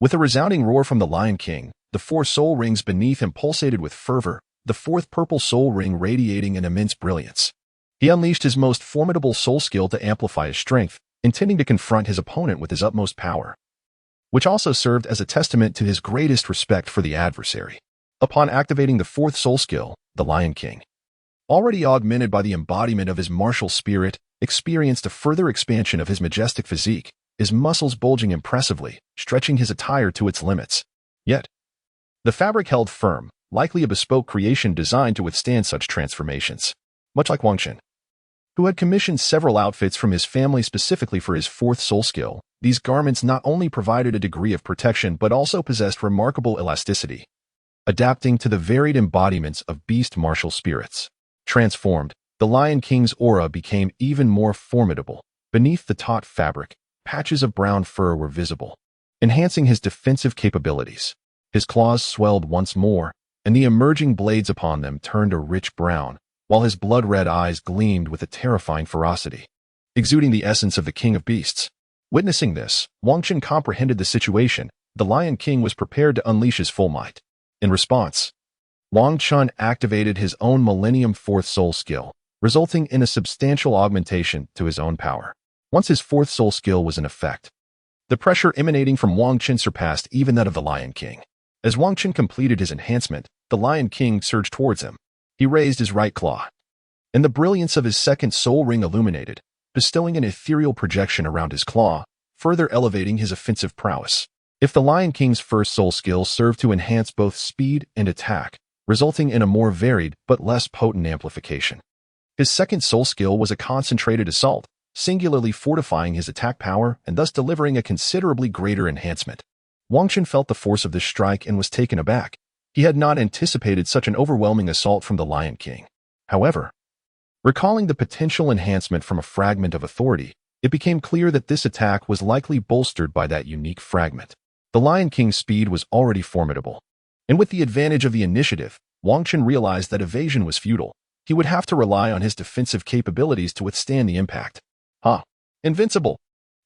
S1: With a resounding roar from the Lion King, the 4 soul rings beneath him pulsated with fervor, the 4th purple soul ring radiating an immense brilliance. He unleashed his most formidable soul skill to amplify his strength, intending to confront his opponent with his utmost power, which also served as a testament to his greatest respect for the adversary. Upon activating the 4th soul skill, the Lion King, already augmented by the embodiment of his martial spirit, experienced a further expansion of his majestic physique, his muscles bulging impressively, stretching his attire to its limits. Yet, the fabric held firm, likely a bespoke creation designed to withstand such transformations. Much like Wang Qin, who had commissioned several outfits from his family specifically for his 4th soul skill, these garments not only provided a degree of protection but also possessed remarkable elasticity, adapting to the varied embodiments of beast martial spirits. Transformed, the Lion King's aura became even more formidable. Beneath the taut fabric, patches of brown fur were visible, enhancing his defensive capabilities. His claws swelled once more, and the emerging blades upon them turned a rich brown, while his blood-red eyes gleamed with a terrifying ferocity, exuding the essence of the king of beasts. Witnessing this, Wang Qin comprehended the situation. The Lion King was prepared to unleash his full might. In response, Wang Qin activated his own Millennium Fourth Soul skill, resulting in a substantial augmentation to his own power. Once his fourth soul skill was in effect, the pressure emanating from Wang Qin surpassed even that of the Lion King. As Wang Qin completed his enhancement, the Lion King surged towards him. He raised his right claw, and the brilliance of his second soul ring illuminated, bestowing an ethereal projection around his claw, further elevating his offensive prowess. If the Lion King's first soul skill served to enhance both speed and attack, resulting in a more varied but less potent amplification, his second soul skill was a concentrated assault, singularly fortifying his attack power and thus delivering a considerably greater enhancement. Wang Qin felt the force of this strike and was taken aback. He had not anticipated such an overwhelming assault from the Lion King. However, recalling the potential enhancement from a fragment of authority, it became clear that this attack was likely bolstered by that unique fragment. The Lion King's speed was already formidable, and with the advantage of the initiative, Wang Qin realized that evasion was futile. He would have to rely on his defensive capabilities to withstand the impact. Invincible!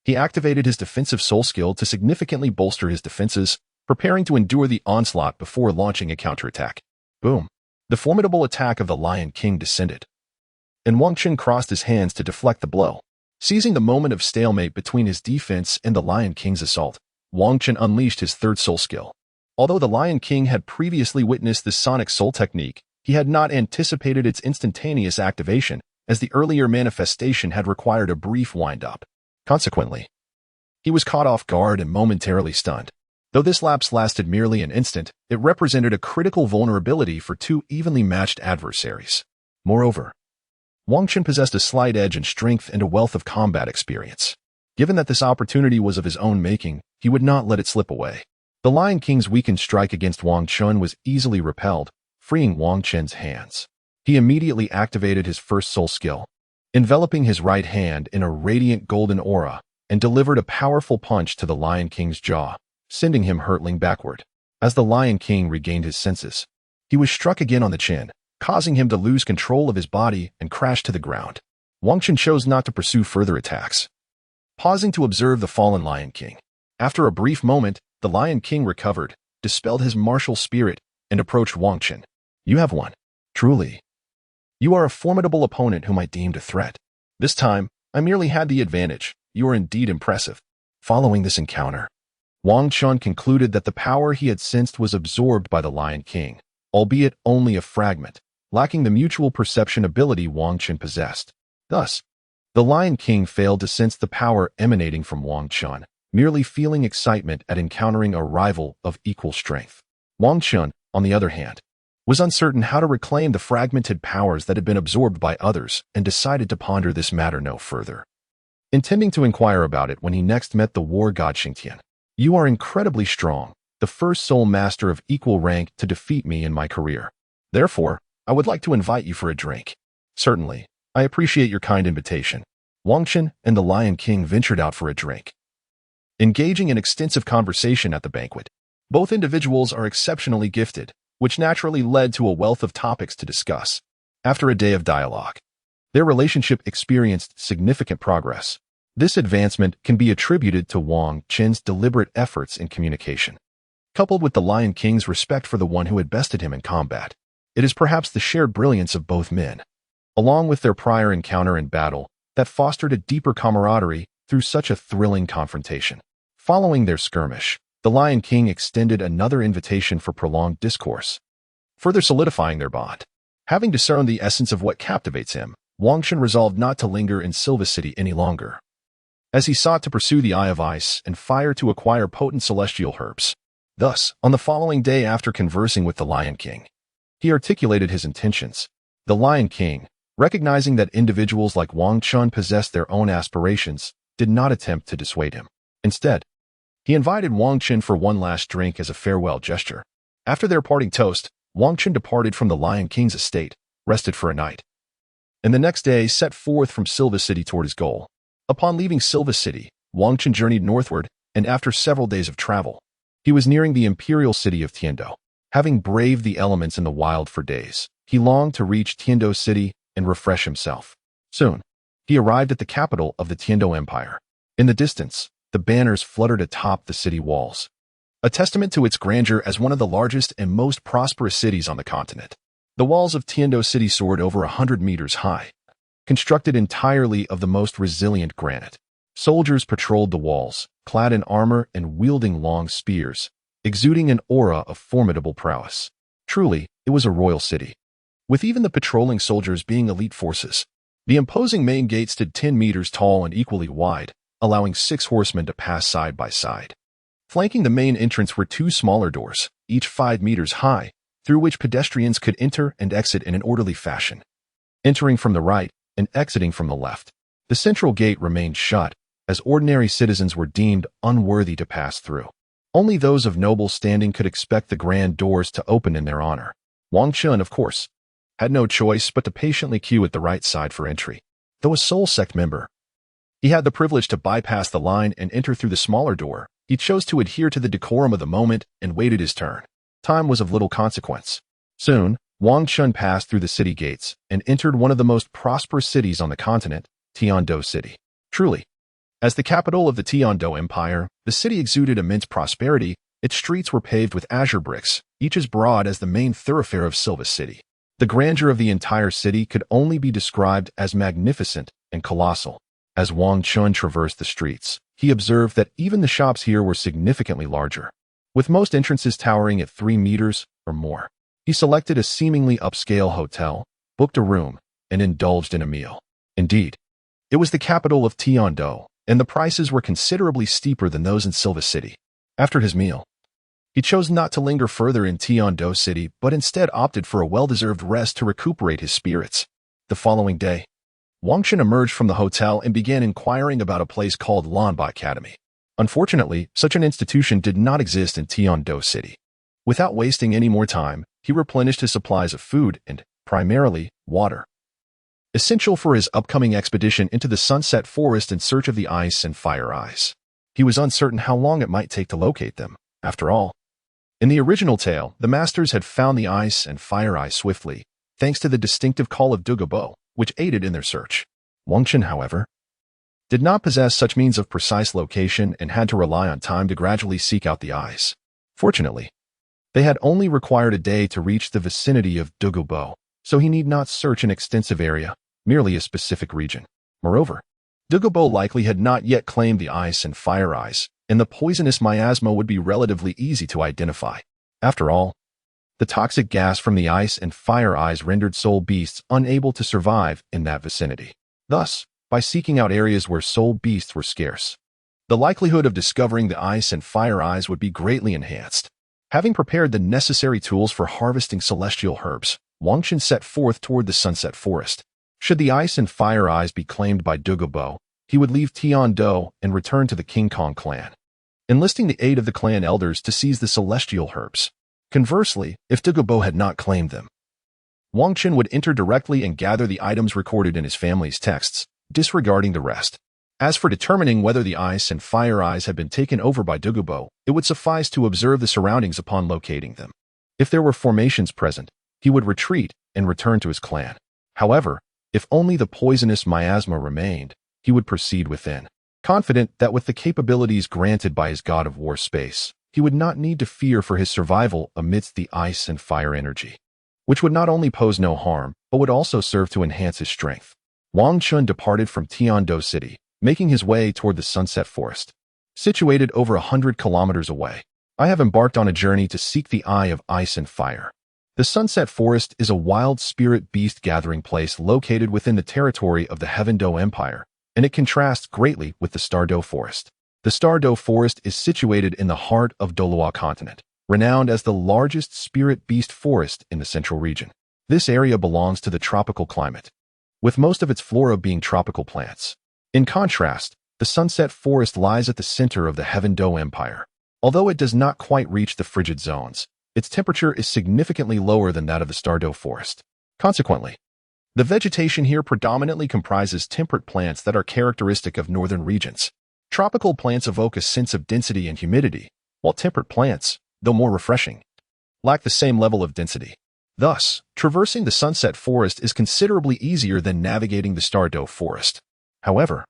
S1: He activated his defensive soul skill to significantly bolster his defenses, preparing to endure the onslaught before launching a counterattack. Boom! The formidable attack of the Lion King descended, and Wang Qin crossed his hands to deflect the blow. Seizing the moment of stalemate between his defense and the Lion King's assault, Wang Qin unleashed his third soul skill. Although the Lion King had previously witnessed the sonic soul technique, he had not anticipated its instantaneous activation, as the earlier manifestation had required a brief wind-up. Consequently, he was caught off guard and momentarily stunned. Though this lapse lasted merely an instant, it represented a critical vulnerability for two evenly matched adversaries. Moreover, Wang Qin possessed a slight edge in strength and a wealth of combat experience. Given that this opportunity was of his own making, he would not let it slip away. The Lion King's weakened strike against Wang Qin was easily repelled, freeing Wang Qin's hands. He immediately activated his first soul skill, enveloping his right hand in a radiant golden aura, and delivered a powerful punch to the Lion King's jaw, sending him hurtling backward. As the Lion King regained his senses, he was struck again on the chin, causing him to lose control of his body and crash to the ground. Wang Qin chose not to pursue further attacks, pausing to observe the fallen Lion King. After a brief moment, the Lion King recovered, dispelled his martial spirit, and approached Wang Qin. "You have won. Truly. You are a formidable opponent whom I deemed a threat. This time, I merely had the advantage. You are indeed impressive." Following this encounter, Wang Qin concluded that the power he had sensed was absorbed by the Lion King, albeit only a fragment, lacking the mutual perception ability Wang Qin possessed. Thus, the Lion King failed to sense the power emanating from Wang Qin, merely feeling excitement at encountering a rival of equal strength. Wang Qin, on the other hand, was uncertain how to reclaim the fragmented powers that had been absorbed by others and decided to ponder this matter no further, intending to inquire about it when he next met the war god Xingtian. "You are incredibly strong, the first soul master of equal rank to defeat me in my career. Therefore, I would like to invite you for a drink." "Certainly, I appreciate your kind invitation." Wang Qin and the Lion King ventured out for a drink, engaging in extensive conversation at the banquet. Both individuals are exceptionally gifted, which naturally led to a wealth of topics to discuss. After a day of dialogue, their relationship experienced significant progress. This advancement can be attributed to Wang Qin's deliberate efforts in communication, coupled with the Lion King's respect for the one who had bested him in combat. It is perhaps the shared brilliance of both men, along with their prior encounter in battle, that fostered a deeper camaraderie through such a thrilling confrontation. Following their skirmish, the Lion King extended another invitation for prolonged discourse, further solidifying their bond. Having discerned the essence of what captivates him, Wang Qin resolved not to linger in Silva City any longer, as he sought to pursue the Eye of Ice and Fire to acquire potent celestial herbs. Thus, on the following day after conversing with the Lion King, he articulated his intentions. The Lion King, recognizing that individuals like Wang Qin possessed their own aspirations, did not attempt to dissuade him. Instead, he invited Wang Qin for one last drink as a farewell gesture. After their parting toast, Wang Qin departed from the Lion King's estate, rested for a night, and the next day set forth from Silva City toward his goal. Upon leaving Silva City, Wang Qin journeyed northward, and after several days of travel, He was nearing the imperial city of Tiando. Having braved the elements in the wild for days, he longed to reach Tiando City and refresh himself. Soon, he arrived at the capital of the Tiando Empire. In the distance, the banners fluttered atop the city walls, a testament to its grandeur as one of the largest and most prosperous cities on the continent. The walls of Tiando City soared over 100 meters high, constructed entirely of the most resilient granite. Soldiers patrolled the walls, clad in armor and wielding long spears, exuding an aura of formidable prowess. Truly, it was a royal city, with even the patrolling soldiers being elite forces. The imposing main gate stood 10 meters tall and equally wide, allowing 6 horsemen to pass side by side. Flanking the main entrance were 2 smaller doors, each 5 meters high, through which pedestrians could enter and exit in an orderly fashion, entering from the right and exiting from the left. The central gate remained shut, as ordinary citizens were deemed unworthy to pass through. Only those of noble standing could expect the grand doors to open in their honor. Wang Chun, of course, had no choice but to patiently queue at the right side for entry. Though a Soul Sect member, he had the privilege to bypass the line and enter through the smaller door. He chose to adhere to the decorum of the moment and waited his turn. Time was of little consequence. Soon, Wang Chun passed through the city gates and entered one of the most prosperous cities on the continent, Tiando City. Truly, as the capital of the Tiando Empire, the city exuded immense prosperity. Its streets were paved with azure bricks, each as broad as the main thoroughfare of Silva City. The grandeur of the entire city could only be described as magnificent and colossal. As Wang Chun traversed the streets, he observed that even the shops here were significantly larger, with most entrances towering at 3 meters or more. He selected a seemingly upscale hotel, booked a room, and indulged in a meal. Indeed, it was the capital of Tiando, and the prices were considerably steeper than those in Silva City. After his meal, he chose not to linger further in Tiando City, but instead opted for a well-deserved rest to recuperate his spirits. The following day, Wang Chun emerged from the hotel and began inquiring about a place called Lanba Academy. Unfortunately, such an institution did not exist in Tiando City. Without wasting any more time, he replenished his supplies of food and, primarily, water, essential for his upcoming expedition into the Sunset Forest in search of the Ice and Fire Eyes. He was uncertain how long it might take to locate them. After all, in the original tale, the masters had found the Ice and Fire Eyes swiftly, thanks to the distinctive call of Douluo, which aided in their search. Wang Chun, however, did not possess such means of precise location and had to rely on time to gradually seek out the eyes. Fortunately, they had only required a day to reach the vicinity of Douluo, so he need not search an extensive area, merely a specific region. Moreover, Douluo likely had not yet claimed the Ice and Fire Eyes, and the poisonous miasma would be relatively easy to identify. After all, the toxic gas from the Ice and Fire Eyes rendered soul beasts unable to survive in that vicinity. Thus, by seeking out areas where soul beasts were scarce, the likelihood of discovering the Ice and Fire Eyes would be greatly enhanced. Having prepared the necessary tools for harvesting celestial herbs, Wang Chun set forth toward the Sunset Forest. Should the Ice and Fire Eyes be claimed by Douluo, he would leave Tiando and return to the King Kong clan, enlisting the aid of the clan elders to seize the celestial herbs. Conversely, if Douluo had not claimed them, Wang Chun would enter directly and gather the items recorded in his family's texts, disregarding the rest. As for determining whether the Ice and Fire Eyes had been taken over by Douluo, it would suffice to observe the surroundings upon locating them. If there were formations present, he would retreat and return to his clan. However, if only the poisonous miasma remained, he would proceed within, confident that with the capabilities granted by his god of war space, he would not need to fear for his survival amidst the ice and fire energy, which would not only pose no harm, but would also serve to enhance his strength. Wang Chun departed from Tiando City, making his way toward the Sunset Forest, situated over 100 kilometers away. I have embarked on a journey to seek the Eye of Ice and Fire. The Sunset Forest is a wild spirit beast gathering place located within the territory of the Xingluo Empire, and it contrasts greatly with the Douluo Forest. The Douluo Forest is situated in the heart of Douluo Continent, renowned as the largest spirit beast forest in the central region. This area belongs to the tropical climate, with most of its flora being tropical plants. In contrast, the Sunset Forest lies at the center of the Xingluo Empire. Although it does not quite reach the frigid zones, its temperature is significantly lower than that of the Douluo Forest. Consequently, the vegetation here predominantly comprises temperate plants that are characteristic of northern regions. Tropical plants evoke a sense of density and humidity, while temperate plants, though more refreshing, lack the same level of density. Thus, traversing the sunset forest is considerably easier than navigating the Stardew forest. However,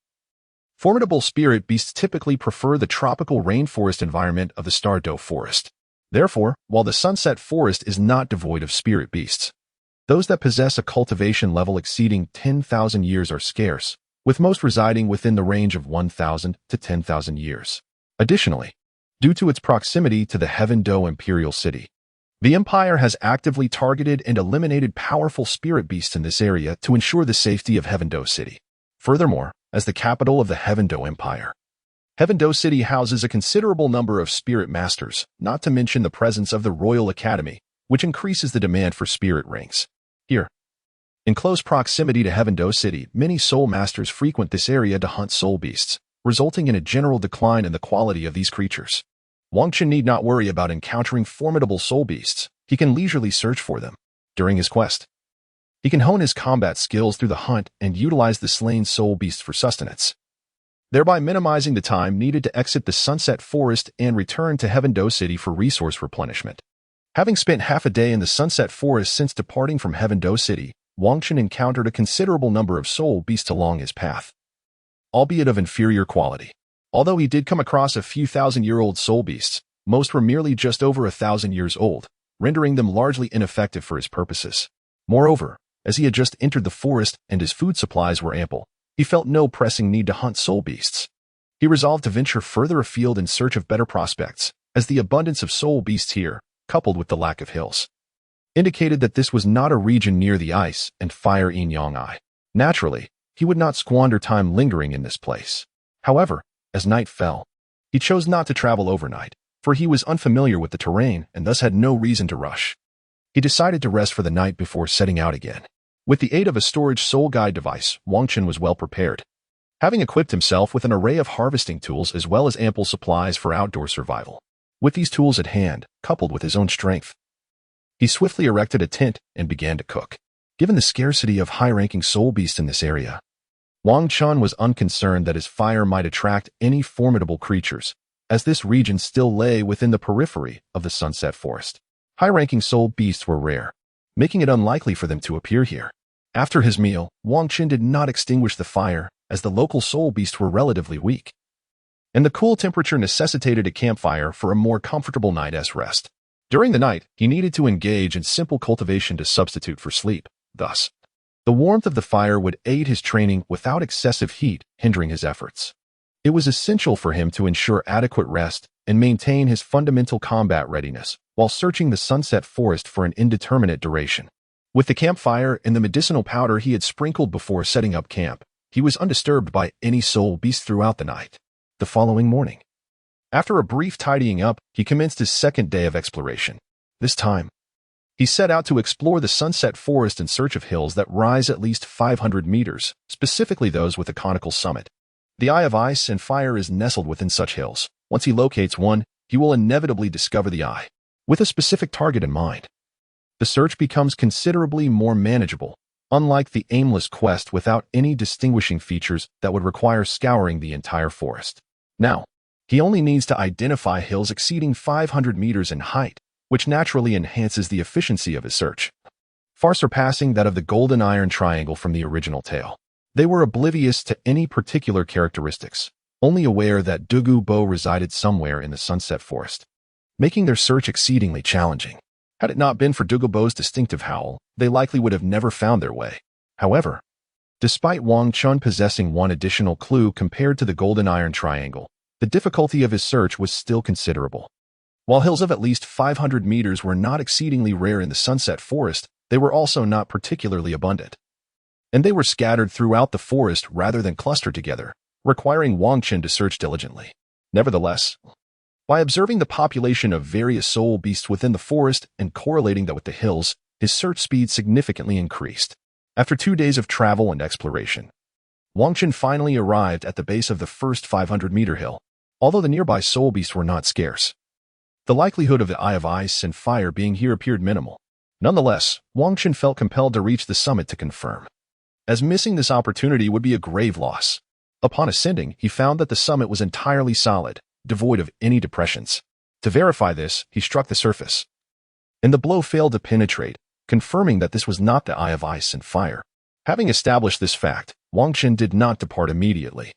S1: formidable spirit beasts typically prefer the tropical rainforest environment of the Stardew forest. Therefore, while the sunset forest is not devoid of spirit beasts, those that possess a cultivation level exceeding 10,000 years are scarce, with most residing within the range of 1,000 to 10,000 years. Additionally, due to its proximity to the Xingluo Imperial City, the Empire has actively targeted and eliminated powerful spirit beasts in this area to ensure the safety of Xingluo City. Furthermore, as the capital of the Xingluo Empire, Xingluo City houses a considerable number of spirit masters, not to mention the presence of the Royal Academy, which increases the demand for spirit rings. Here, in close proximity to Xingluo City, many soul masters frequent this area to hunt soul beasts, resulting in a general decline in the quality of these creatures. Wang Qin need not worry about encountering formidable soul beasts. He can leisurely search for them. During his quest, he can hone his combat skills through the hunt and utilize the slain soul beasts for sustenance, thereby minimizing the time needed to exit the sunset forest and return to Xingluo City for resource replenishment. Having spent half a day in the sunset forest since departing from Xingluo City, Wang Qin encountered a considerable number of soul beasts along his path, albeit of inferior quality. Although he did come across a few thousand-year-old soul beasts, most were merely just over 1,000 years old, rendering them largely ineffective for his purposes. Moreover, as he had just entered the forest and his food supplies were ample, he felt no pressing need to hunt soul beasts. He resolved to venture further afield in search of better prospects, as the abundance of soul beasts here, coupled with the lack of hills, indicated that this was not a region near the ice and fire yin-yang. Naturally, he would not squander time lingering in this place. However, as night fell, he chose not to travel overnight, for he was unfamiliar with the terrain and thus had no reason to rush. He decided to rest for the night before setting out again. With the aid of a storage soul guide device, Wang Qin was well prepared, having equipped himself with an array of harvesting tools as well as ample supplies for outdoor survival. With these tools at hand, coupled with his own strength, he swiftly erected a tent and began to cook. Given the scarcity of high-ranking soul beasts in this area, Wang Qin was unconcerned that his fire might attract any formidable creatures, as this region still lay within the periphery of the sunset forest. High-ranking soul beasts were rare, making it unlikely for them to appear here. After his meal, Wang Qin did not extinguish the fire, as the local soul beasts were relatively weak, and the cool temperature necessitated a campfire for a more comfortable night's rest. During the night, he needed to engage in simple cultivation to substitute for sleep. Thus, the warmth of the fire would aid his training without excessive heat hindering his efforts. It was essential for him to ensure adequate rest and maintain his fundamental combat readiness while searching the sunset forest for an indeterminate duration. With the campfire and the medicinal powder he had sprinkled before setting up camp, he was undisturbed by any soul beast throughout the night. The following morning, after a brief tidying up, he commenced his second day of exploration. This time, he set out to explore the sunset forest in search of hills that rise at least 500 meters, specifically those with a conical summit. The Eye of Ice and Fire is nestled within such hills. Once he locates one, he will inevitably discover the eye, with a specific target in mind. The search becomes considerably more manageable, unlike the aimless quest without any distinguishing features that would require scouring the entire forest. Now, he only needs to identify hills exceeding 500 meters in height, which naturally enhances the efficiency of his search, far surpassing that of the Golden Iron Triangle from the original tale. They were oblivious to any particular characteristics, only aware that Douluo resided somewhere in the sunset forest, making their search exceedingly challenging. Had it not been for Douluo's distinctive howl, they likely would have never found their way. However, despite Wang Qin possessing one additional clue compared to the Golden Iron Triangle, the difficulty of his search was still considerable. While hills of at least 500 meters were not exceedingly rare in the sunset forest, they were also not particularly abundant, and they were scattered throughout the forest rather than clustered together, requiring Wang Qin to search diligently. Nevertheless, by observing the population of various soul beasts within the forest and correlating that with the hills, his search speed significantly increased. After 2 days of travel and exploration, Wang Qin finally arrived at the base of the first 500-meter hill, although the nearby soul beasts were not scarce. The likelihood of the Eye of Ice and Fire being here appeared minimal. Nonetheless, Wang Qin felt compelled to reach the summit to confirm, as missing this opportunity would be a grave loss. Upon ascending, he found that the summit was entirely solid, devoid of any depressions. To verify this, he struck the surface, and the blow failed to penetrate, confirming that this was not the Eye of Ice and Fire. Having established this fact, Wang Qin did not depart immediately.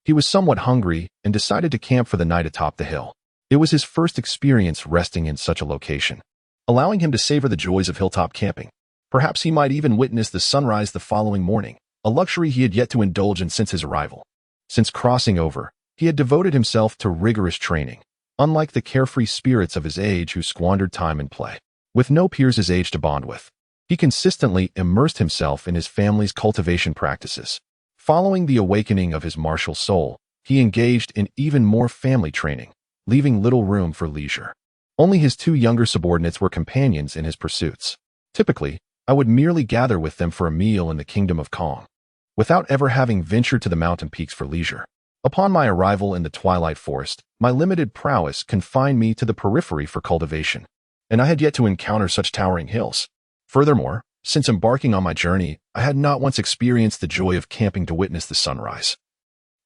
S1: He was somewhat hungry and decided to camp for the night atop the hill. It was his first experience resting in such a location, allowing him to savor the joys of hilltop camping. Perhaps he might even witness the sunrise the following morning, a luxury he had yet to indulge in since his arrival. Since crossing over, he had devoted himself to rigorous training, unlike the carefree spirits of his age who squandered time in play. With no peers his age to bond with, he consistently immersed himself in his family's cultivation practices. Following the awakening of his martial soul, he engaged in even more family training, leaving little room for leisure. Only his two younger subordinates were companions in his pursuits. Typically, I would merely gather with them for a meal in the kingdom of Kong, without ever having ventured to the mountain peaks for leisure. Upon my arrival in the Twilight Forest, my limited prowess confined me to the periphery for cultivation, and I had yet to encounter such towering hills. Furthermore, since embarking on my journey, I had not once experienced the joy of camping to witness the sunrise.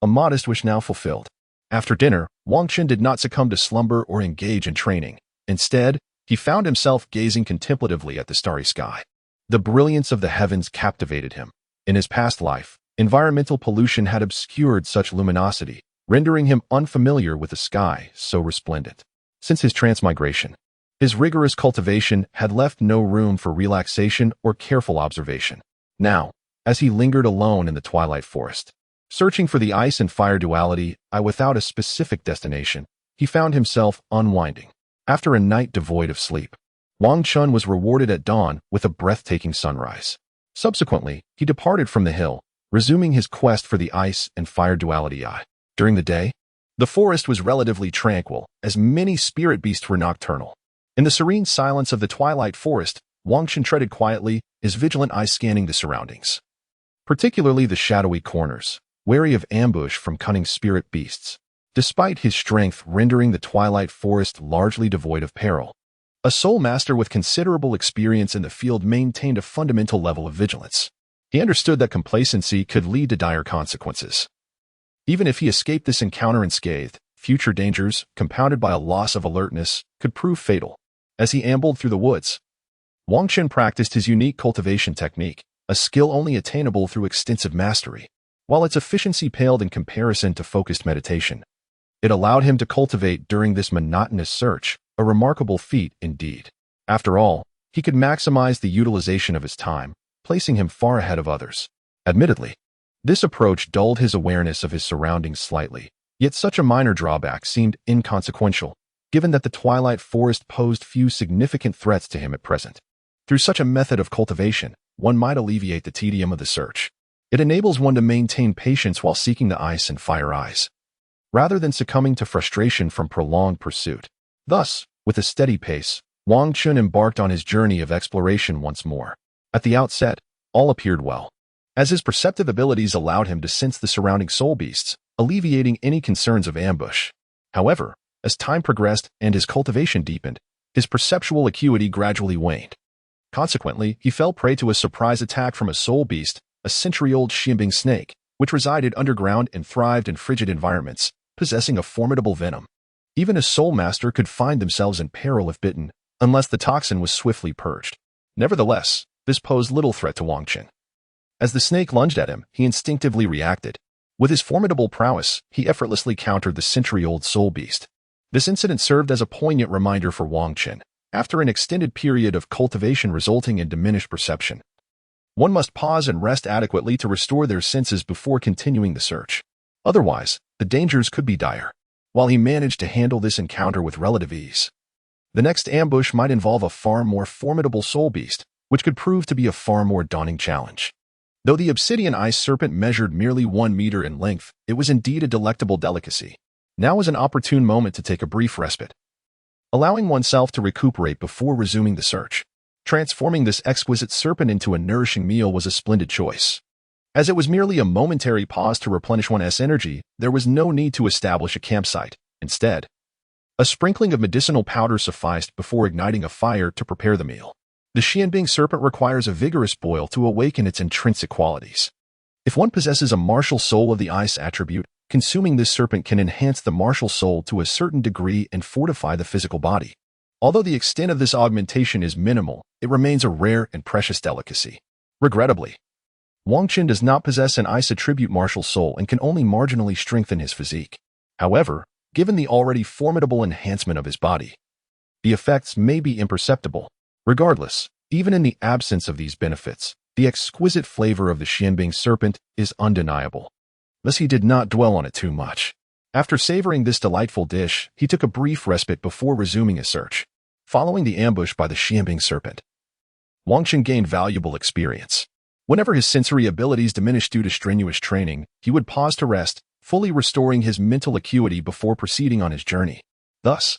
S1: A modest wish now fulfilled. After dinner, Wang Qin did not succumb to slumber or engage in training. Instead, he found himself gazing contemplatively at the starry sky. The brilliance of the heavens captivated him. In his past life, environmental pollution had obscured such luminosity, rendering him unfamiliar with a sky so resplendent. Since his transmigration, his rigorous cultivation had left no room for relaxation or careful observation. Now, as he lingered alone in the Twilight Forest, searching for the ice and fire duality, without a specific destination, he found himself unwinding. After a night devoid of sleep, Wang Qin was rewarded at dawn with a breathtaking sunrise. Subsequently, he departed from the hill, resuming his quest for the ice and fire duality eye. During the day, the forest was relatively tranquil, as many spirit beasts were nocturnal. In the serene silence of the Twilight Forest, Wang Qin treaded quietly, his vigilant eye scanning the surroundings, particularly the shadowy corners, wary of ambush from cunning spirit beasts. Despite his strength rendering the Twilight Forest largely devoid of peril, a soul master with considerable experience in the field maintained a fundamental level of vigilance. He understood that complacency could lead to dire consequences. Even if he escaped this encounter unscathed, future dangers, compounded by a loss of alertness, could prove fatal. As he ambled through the woods, Wang Qin practiced his unique cultivation technique, a skill only attainable through extensive mastery. While its efficiency paled in comparison to focused meditation, it allowed him to cultivate during this monotonous search, a remarkable feat indeed. After all, he could maximize the utilization of his time, placing him far ahead of others. Admittedly, this approach dulled his awareness of his surroundings slightly, yet such a minor drawback seemed inconsequential, given that the Twilight Forest posed few significant threats to him at present. Through such a method of cultivation, one might alleviate the tedium of the search. It enables one to maintain patience while seeking the ice and fire eyes, rather than succumbing to frustration from prolonged pursuit. Thus, with a steady pace, Wang Qin embarked on his journey of exploration once more. At the outset, all appeared well, as his perceptive abilities allowed him to sense the surrounding soul beasts, alleviating any concerns of ambush. However, as time progressed and his cultivation deepened, his perceptual acuity gradually waned. Consequently, he fell prey to a surprise attack from a soul beast, a century-old Jingang snake, which resided underground and thrived in frigid environments, possessing a formidable venom. Even a soul master could find themselves in peril if bitten, unless the toxin was swiftly purged. Nevertheless, this posed little threat to Wang Qin. As the snake lunged at him, he instinctively reacted. With his formidable prowess, he effortlessly countered the century-old soul beast. This incident served as a poignant reminder for Wang Qin. After an extended period of cultivation resulting in diminished perception, one must pause and rest adequately to restore their senses before continuing the search. Otherwise, the dangers could be dire. While he managed to handle this encounter with relative ease, the next ambush might involve a far more formidable soul beast, which could prove to be a far more daunting challenge. Though the obsidian ice serpent measured merely 1 meter in length, it was indeed a delectable delicacy. Now was an opportune moment to take a brief respite, allowing oneself to recuperate before resuming the search. Transforming this exquisite serpent into a nourishing meal was a splendid choice. As it was merely a momentary pause to replenish one's energy, there was no need to establish a campsite. Instead, a sprinkling of medicinal powder sufficed before igniting a fire to prepare the meal. The Jingang serpent requires a vigorous boil to awaken its intrinsic qualities. If one possesses a martial soul of the ice attribute, Consuming this serpent can enhance the martial soul to a certain degree and fortify the physical body. Although the extent of this augmentation is minimal, it remains a rare and precious delicacy. Regrettably, Wang Qin does not possess an ice attribute martial soul and can only marginally strengthen his physique. However, given the already formidable enhancement of his body, the effects may be imperceptible. Regardless, even in the absence of these benefits, the exquisite flavor of the Xianbing serpent is undeniable. Thus he did not dwell on it too much. After savoring this delightful dish, he took a brief respite before resuming his search. Following the ambush by the Xianbing serpent, Wang Qin gained valuable experience. Whenever his sensory abilities diminished due to strenuous training, he would pause to rest, fully restoring his mental acuity before proceeding on his journey. Thus,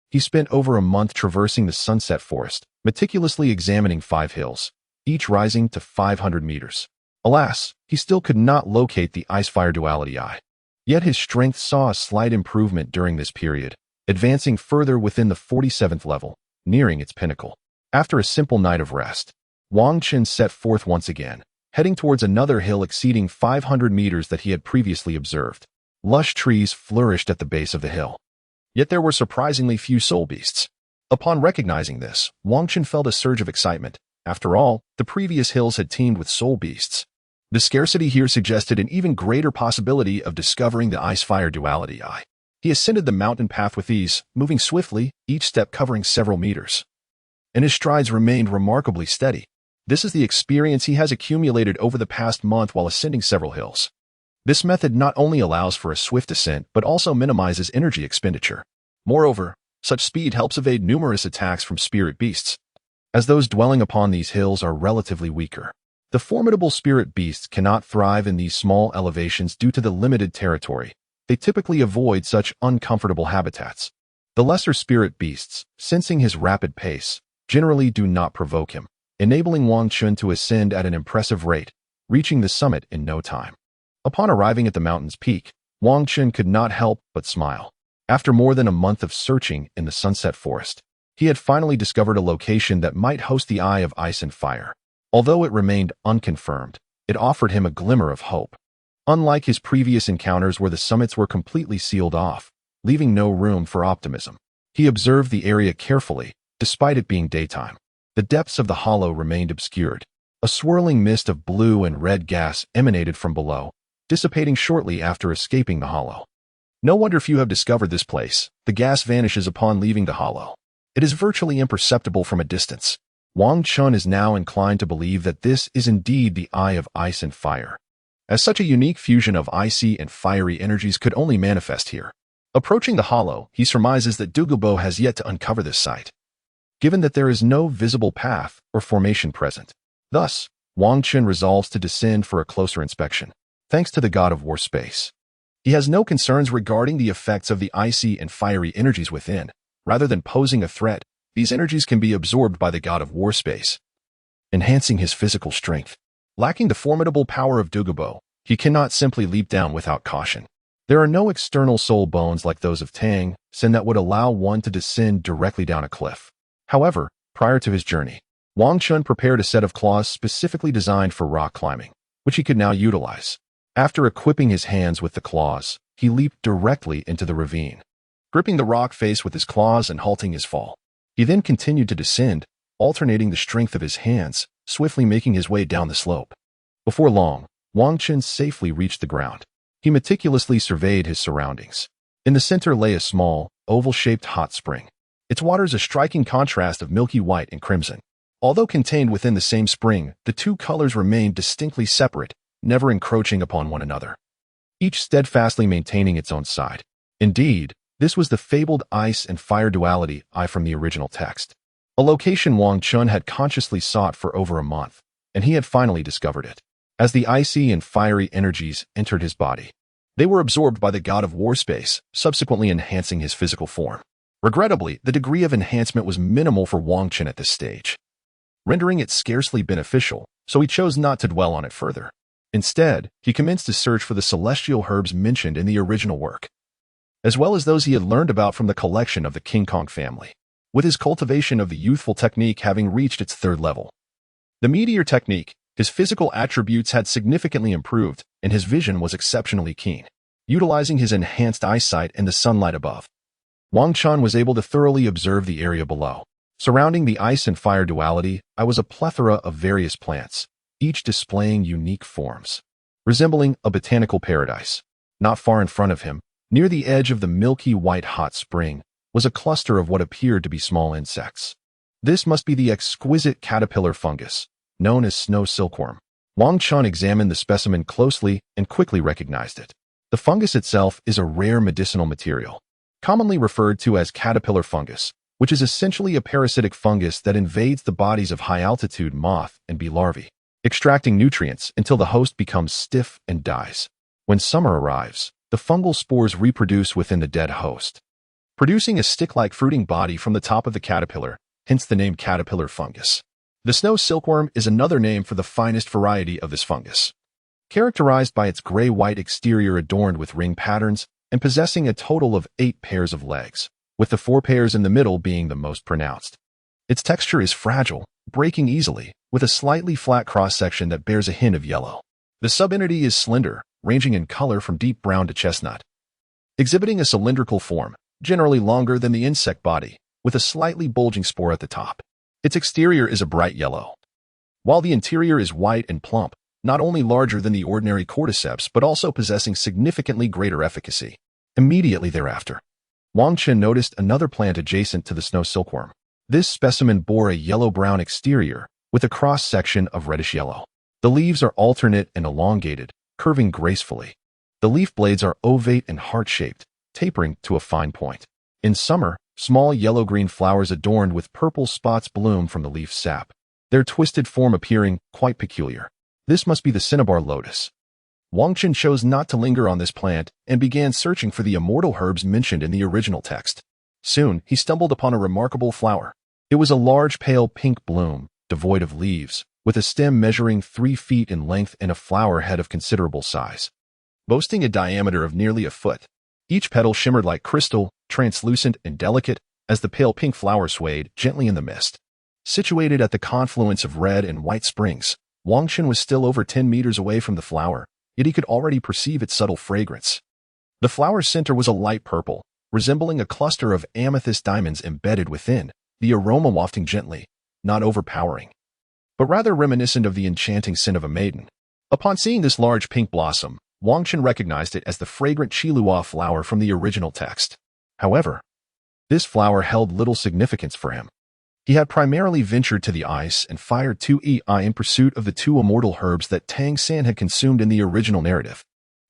S1: he spent over a month traversing the Sunset Forest, meticulously examining 5 hills, each rising to 500 meters. Alas, he still could not locate the Ice-Fire Duality Eye. Yet his strength saw a slight improvement during this period, advancing further within the 47th level, nearing its pinnacle. After a simple night of rest, Wang Qin set forth once again, heading towards another hill exceeding 500 meters that he had previously observed. Lush trees flourished at the base of the hill. Yet there were surprisingly few soul beasts. Upon recognizing this, Wang Qin felt a surge of excitement. After all, the previous hills had teemed with soul beasts. The scarcity here suggested an even greater possibility of discovering the Ice-Fire Duality Eye. He ascended the mountain path with ease, moving swiftly, each step covering several meters. And his strides remained remarkably steady. This is the experience he has accumulated over the past month while ascending several hills. This method not only allows for a swift ascent but also minimizes energy expenditure. Moreover, such speed helps evade numerous attacks from spirit beasts, as those dwelling upon these hills are relatively weaker. The formidable spirit beasts cannot thrive in these small elevations due to the limited territory. They typically avoid such uncomfortable habitats. The lesser spirit beasts, sensing his rapid pace, generally do not provoke him, enabling Wang Qin to ascend at an impressive rate, reaching the summit in no time. Upon arriving at the mountain's peak, Wang Qin could not help but smile. After more than a month of searching in the Sunset Forest, he had finally discovered a location that might host the Eye of Ice and Fire. Although it remained unconfirmed, it offered him a glimmer of hope. Unlike his previous encounters where the summits were completely sealed off, leaving no room for optimism, he observed the area carefully, despite it being daytime. The depths of the hollow remained obscured. A swirling mist of blue and red gas emanated from below, dissipating shortly after escaping the hollow. No wonder few have discovered this place. The gas vanishes upon leaving the hollow. It is virtually imperceptible from a distance. Wang Qin is now inclined to believe that this is indeed the Eye of Ice and Fire, as such a unique fusion of icy and fiery energies could only manifest here. Approaching the hollow, he surmises that Douluo has yet to uncover this site, given that there is no visible path or formation present. Thus, Wang Qin resolves to descend for a closer inspection. Thanks to the God of War space, he has no concerns regarding the effects of the icy and fiery energies within. Rather than posing a threat, these energies can be absorbed by the God of War space, enhancing his physical strength. Lacking the formidable power of Douluo, he cannot simply leap down without caution. There are no external soul bones like those of Tang, Sin that would allow one to descend directly down a cliff. However, prior to his journey, Wang Qin prepared a set of claws specifically designed for rock climbing, which he could now utilize. After equipping his hands with the claws, he leaped directly into the ravine, gripping the rock face with his claws and halting his fall. He then continued to descend, alternating the strength of his hands, swiftly making his way down the slope. Before long, Wang Qin safely reached the ground. He meticulously surveyed his surroundings. In the center lay a small, oval-shaped hot spring. Its waters a striking contrast of milky white and crimson. Although contained within the same spring, the two colors remained distinctly separate, never encroaching upon one another, each steadfastly maintaining its own side. Indeed, this was the fabled Ice and Fire Duality Eye from the original text, a location Wang Qin had consciously sought for over a month, and he had finally discovered it. As the icy and fiery energies entered his body, they were absorbed by the God of War space, subsequently enhancing his physical form. Regrettably, the degree of enhancement was minimal for Wang Qin at this stage, rendering it scarcely beneficial, so he chose not to dwell on it further. Instead, he commenced a search for the celestial herbs mentioned in the original work, as well as those he had learned about from the collection of the King Kong family, with his cultivation of the youthful technique having reached its 3rd level. The meteor technique, his physical attributes had significantly improved, and his vision was exceptionally keen. Utilizing his enhanced eyesight and the sunlight above, Wang Chun was able to thoroughly observe the area below. Surrounding the ice and fire duality, was a plethora of various plants, each displaying unique forms, resembling a botanical paradise. Not far in front of him, near the edge of the milky white hot spring, was a cluster of what appeared to be small insects. This must be the exquisite caterpillar fungus, known as snow silkworm. Wang Chun examined the specimen closely and quickly recognized it. The fungus itself is a rare medicinal material, commonly referred to as caterpillar fungus, which is essentially a parasitic fungus that invades the bodies of high-altitude moth and bee larvae, extracting nutrients until the host becomes stiff and dies. When summer arrives, the fungal spores reproduce within the dead host, producing a stick-like fruiting body from the top of the caterpillar, hence the name caterpillar fungus. The snow silkworm is another name for the finest variety of this fungus, characterized by its gray-white exterior adorned with ring patterns and possessing a total of 8 pairs of legs, with the 4 pairs in the middle being the most pronounced. Its texture is fragile, breaking easily, with a slightly flat cross-section that bears a hint of yellow. The subentity is slender, ranging in color from deep brown to chestnut, exhibiting a cylindrical form, generally longer than the insect body, with a slightly bulging spore at the top. Its exterior is a bright yellow, while the interior is white and plump, not only larger than the ordinary cordyceps but also possessing significantly greater efficacy. Immediately thereafter, Wang Chun noticed another plant adjacent to the snow silkworm. This specimen bore a yellow-brown exterior with a cross-section of reddish-yellow. The leaves are alternate and elongated, curving gracefully. The leaf blades are ovate and heart-shaped, tapering to a fine point. In summer, small yellow-green flowers adorned with purple spots bloom from the leaf sap, their twisted form appearing quite peculiar. This must be the cinnabar lotus. Wang Chun chose not to linger on this plant and began searching for the immortal herbs mentioned in the original text. Soon, he stumbled upon a remarkable flower. It was a large pale pink bloom, devoid of leaves, with a stem measuring 3 feet in length and a flower head of considerable size, boasting a diameter of nearly a foot. Each petal shimmered like crystal, translucent and delicate, as the pale pink flower swayed gently in the mist. Situated at the confluence of red and white springs, Wang Chun was still over 10 meters away from the flower, yet he could already perceive its subtle fragrance. The flower's center was a light purple, resembling a cluster of amethyst diamonds embedded within, the aroma wafting gently, not overpowering, but rather reminiscent of the enchanting scent of a maiden. Upon seeing this large pink blossom, Wang Chun recognized it as the fragrant Qilua flower from the original text. However, this flower held little significance for him. He had primarily ventured to the ice and fire 2EI in pursuit of the 2 immortal herbs that Tang San had consumed in the original narrative.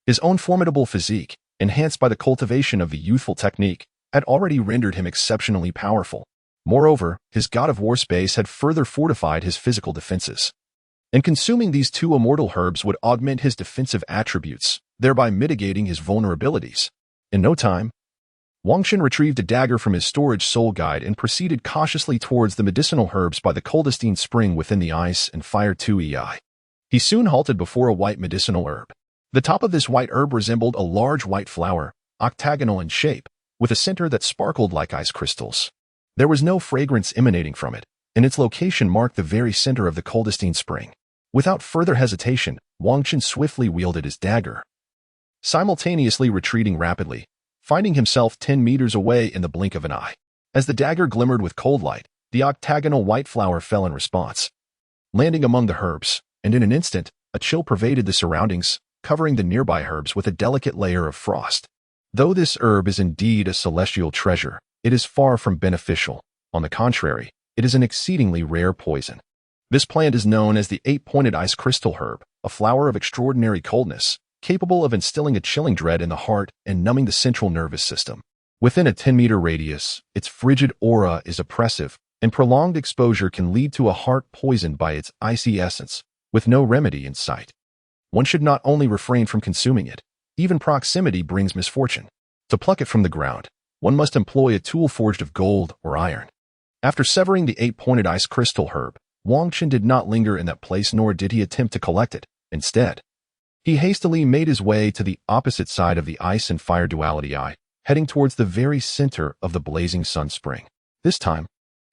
S1: His own formidable physique, enhanced by the cultivation of the youthful technique, had already rendered him exceptionally powerful. Moreover, his god of war space had further fortified his physical defenses. And consuming these 2 immortal herbs would augment his defensive attributes, thereby mitigating his vulnerabilities. In no time, Wang Chun retrieved a dagger from his storage soul guide and proceeded cautiously towards the medicinal herbs by the coldestine spring within the ice and fire 2EI. He soon halted before a white medicinal herb. The top of this white herb resembled a large white flower, octagonal in shape, with a center that sparkled like ice crystals. There was no fragrance emanating from it, and its location marked the very center of the coldestine spring. Without further hesitation, Wang Chun swiftly wielded his dagger, simultaneously retreating rapidly, finding himself 10 meters away in the blink of an eye. As the dagger glimmered with cold light, the octagonal white flower fell in response, landing among the herbs, and in an instant, a chill pervaded the surroundings, covering the nearby herbs with a delicate layer of frost. Though this herb is indeed a celestial treasure, it is far from beneficial. On the contrary, it is an exceedingly rare poison. This plant is known as the 8-pointed ice crystal herb, a flower of extraordinary coldness, capable of instilling a chilling dread in the heart and numbing the central nervous system. Within a 10-meter radius, its frigid aura is oppressive, and prolonged exposure can lead to a heart poisoned by its icy essence, with no remedy in sight. One should not only refrain from consuming it, even proximity brings misfortune. To pluck it from the ground, one must employ a tool forged of gold or iron. After severing the 8-pointed ice crystal herb, Wang Chun did not linger in that place nor did he attempt to collect it. Instead, he hastily made his way to the opposite side of the ice and fire duality eye, heading towards the very center of the blazing sun spring. This time,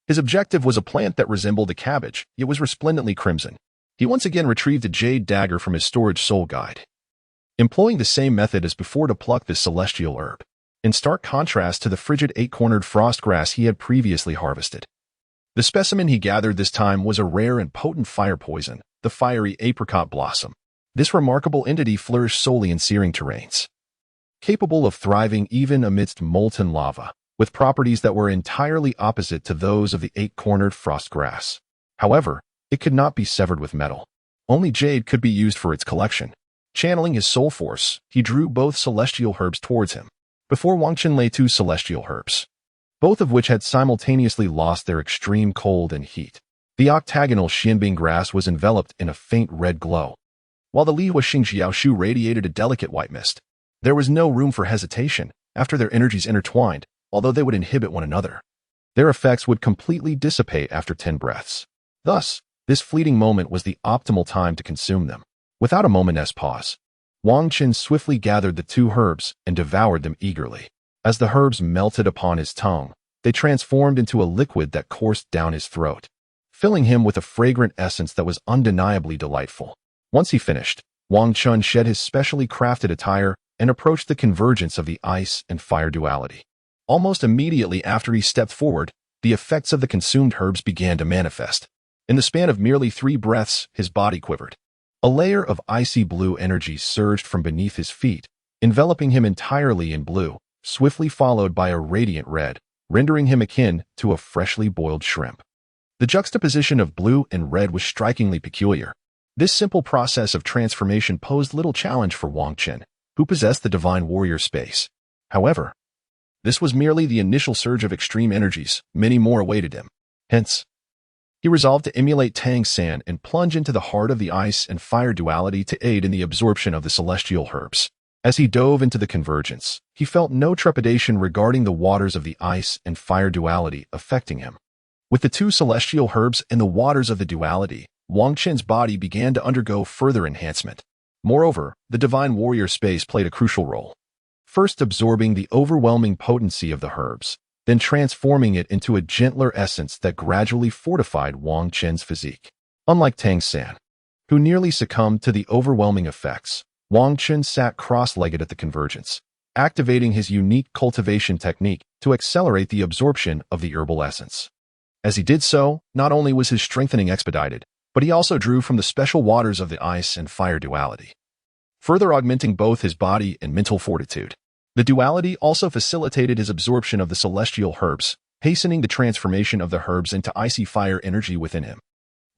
S1: his objective was a plant that resembled a cabbage, yet was resplendently crimson. He once again retrieved a jade dagger from his storage soul guide. employing the same method as before to pluck this celestial herb, in stark contrast to the frigid eight-cornered frost grass he had previously harvested. The specimen he gathered this time was a rare and potent fire poison, the fiery apricot blossom. This remarkable entity flourished solely in searing terrains, capable of thriving even amidst molten lava, with properties that were entirely opposite to those of the eight-cornered frost grass. However, it could not be severed with metal. Only jade could be used for its collection. Channeling his soul force, he drew both celestial herbs towards him. Before Wang Qin lay two celestial herbs, both of which had simultaneously lost their extreme cold and heat. The octagonal Xianbing grass was enveloped in a faint red glow, while the Lihua Xingjiaoshu radiated a delicate white mist. There was no room for hesitation. After their energies intertwined, although they would inhibit one another, their effects would completely dissipate after 10 breaths. Thus, this fleeting moment was the optimal time to consume them. Without a moment's pause, Wang Qin swiftly gathered the two herbs and devoured them eagerly. As the herbs melted upon his tongue, they transformed into a liquid that coursed down his throat, filling him with a fragrant essence that was undeniably delightful. Once he finished, Wang Qin shed his specially crafted attire and approached the convergence of the ice and fire duality. Almost immediately after he stepped forward, the effects of the consumed herbs began to manifest. In the span of merely 3 breaths, his body quivered. A layer of icy blue energy surged from beneath his feet, enveloping him entirely in blue, swiftly followed by a radiant red, rendering him akin to a freshly boiled shrimp. The juxtaposition of blue and red was strikingly peculiar. This simple process of transformation posed little challenge for Wang Qin, who possessed the divine warrior space. However, this was merely the initial surge of extreme energies. Many more awaited him. Hence, he resolved to emulate Tang San and plunge into the heart of the ice and fire duality to aid in the absorption of the celestial herbs. As he dove into the convergence, he felt no trepidation regarding the waters of the ice and fire duality affecting him. With the two celestial herbs and the waters of the duality, Wang Qin's body began to undergo further enhancement. Moreover, the divine warrior space played a crucial role, first absorbing the overwhelming potency of the herbs, then transforming it into a gentler essence that gradually fortified Wang Qin's physique. Unlike Tang San, who nearly succumbed to the overwhelming effects, Wang Qin sat cross-legged at the convergence, activating his unique cultivation technique to accelerate the absorption of the herbal essence. As he did so, not only was his strengthening expedited, but he also drew from the special waters of the ice and fire duality, further augmenting both his body and mental fortitude. The duality also facilitated his absorption of the celestial herbs, hastening the transformation of the herbs into icy fire energy within him.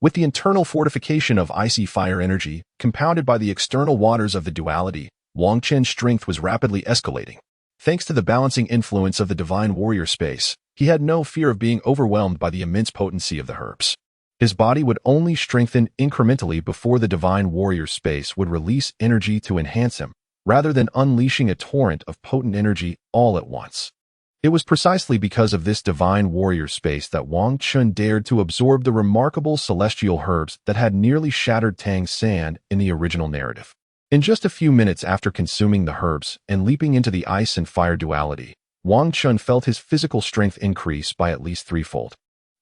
S1: With the internal fortification of icy fire energy, compounded by the external waters of the duality, Wang Qin's strength was rapidly escalating. Thanks to the balancing influence of the divine warrior space, he had no fear of being overwhelmed by the immense potency of the herbs. His body would only strengthen incrementally before the divine warrior space would release energy to enhance him, rather than unleashing a torrent of potent energy all at once. It was precisely because of this divine warrior space that Wang Qin dared to absorb the remarkable celestial herbs that had nearly shattered Tang San in the original narrative. In just a few minutes after consuming the herbs and leaping into the ice and fire duality, Wang Qin felt his physical strength increase by at least 3-fold.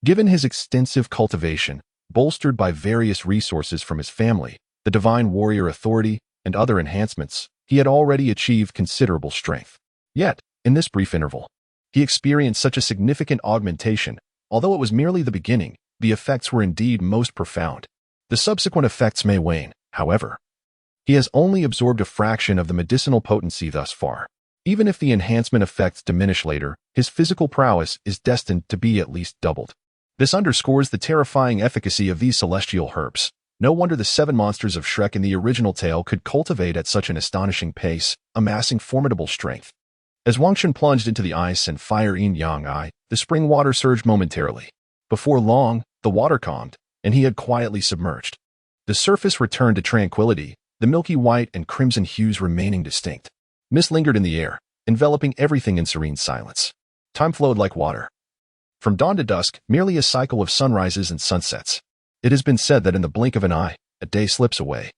S1: Given his extensive cultivation, bolstered by various resources from his family, the divine warrior authority, and other enhancements, he had already achieved considerable strength. Yet, in this brief interval, he experienced such a significant augmentation. Although it was merely the beginning, the effects were indeed most profound. The subsequent effects may wane, however. He has only absorbed a fraction of the medicinal potency thus far. Even if the enhancement effects diminish later, his physical prowess is destined to be at least doubled. This underscores the terrifying efficacy of these celestial herbs. No wonder the 7 monsters of Shrek in the original tale could cultivate at such an astonishing pace, amassing formidable strength. As Wang Qin plunged into the ice and fire yin-yang, the spring water surged momentarily. Before long, the water calmed, and he had quietly submerged. The surface returned to tranquility, the milky white and crimson hues remaining distinct. Mist lingered in the air, enveloping everything in serene silence. Time flowed like water. From dawn to dusk, merely a cycle of sunrises and sunsets. It has been said that in the blink of an eye, a day slips away.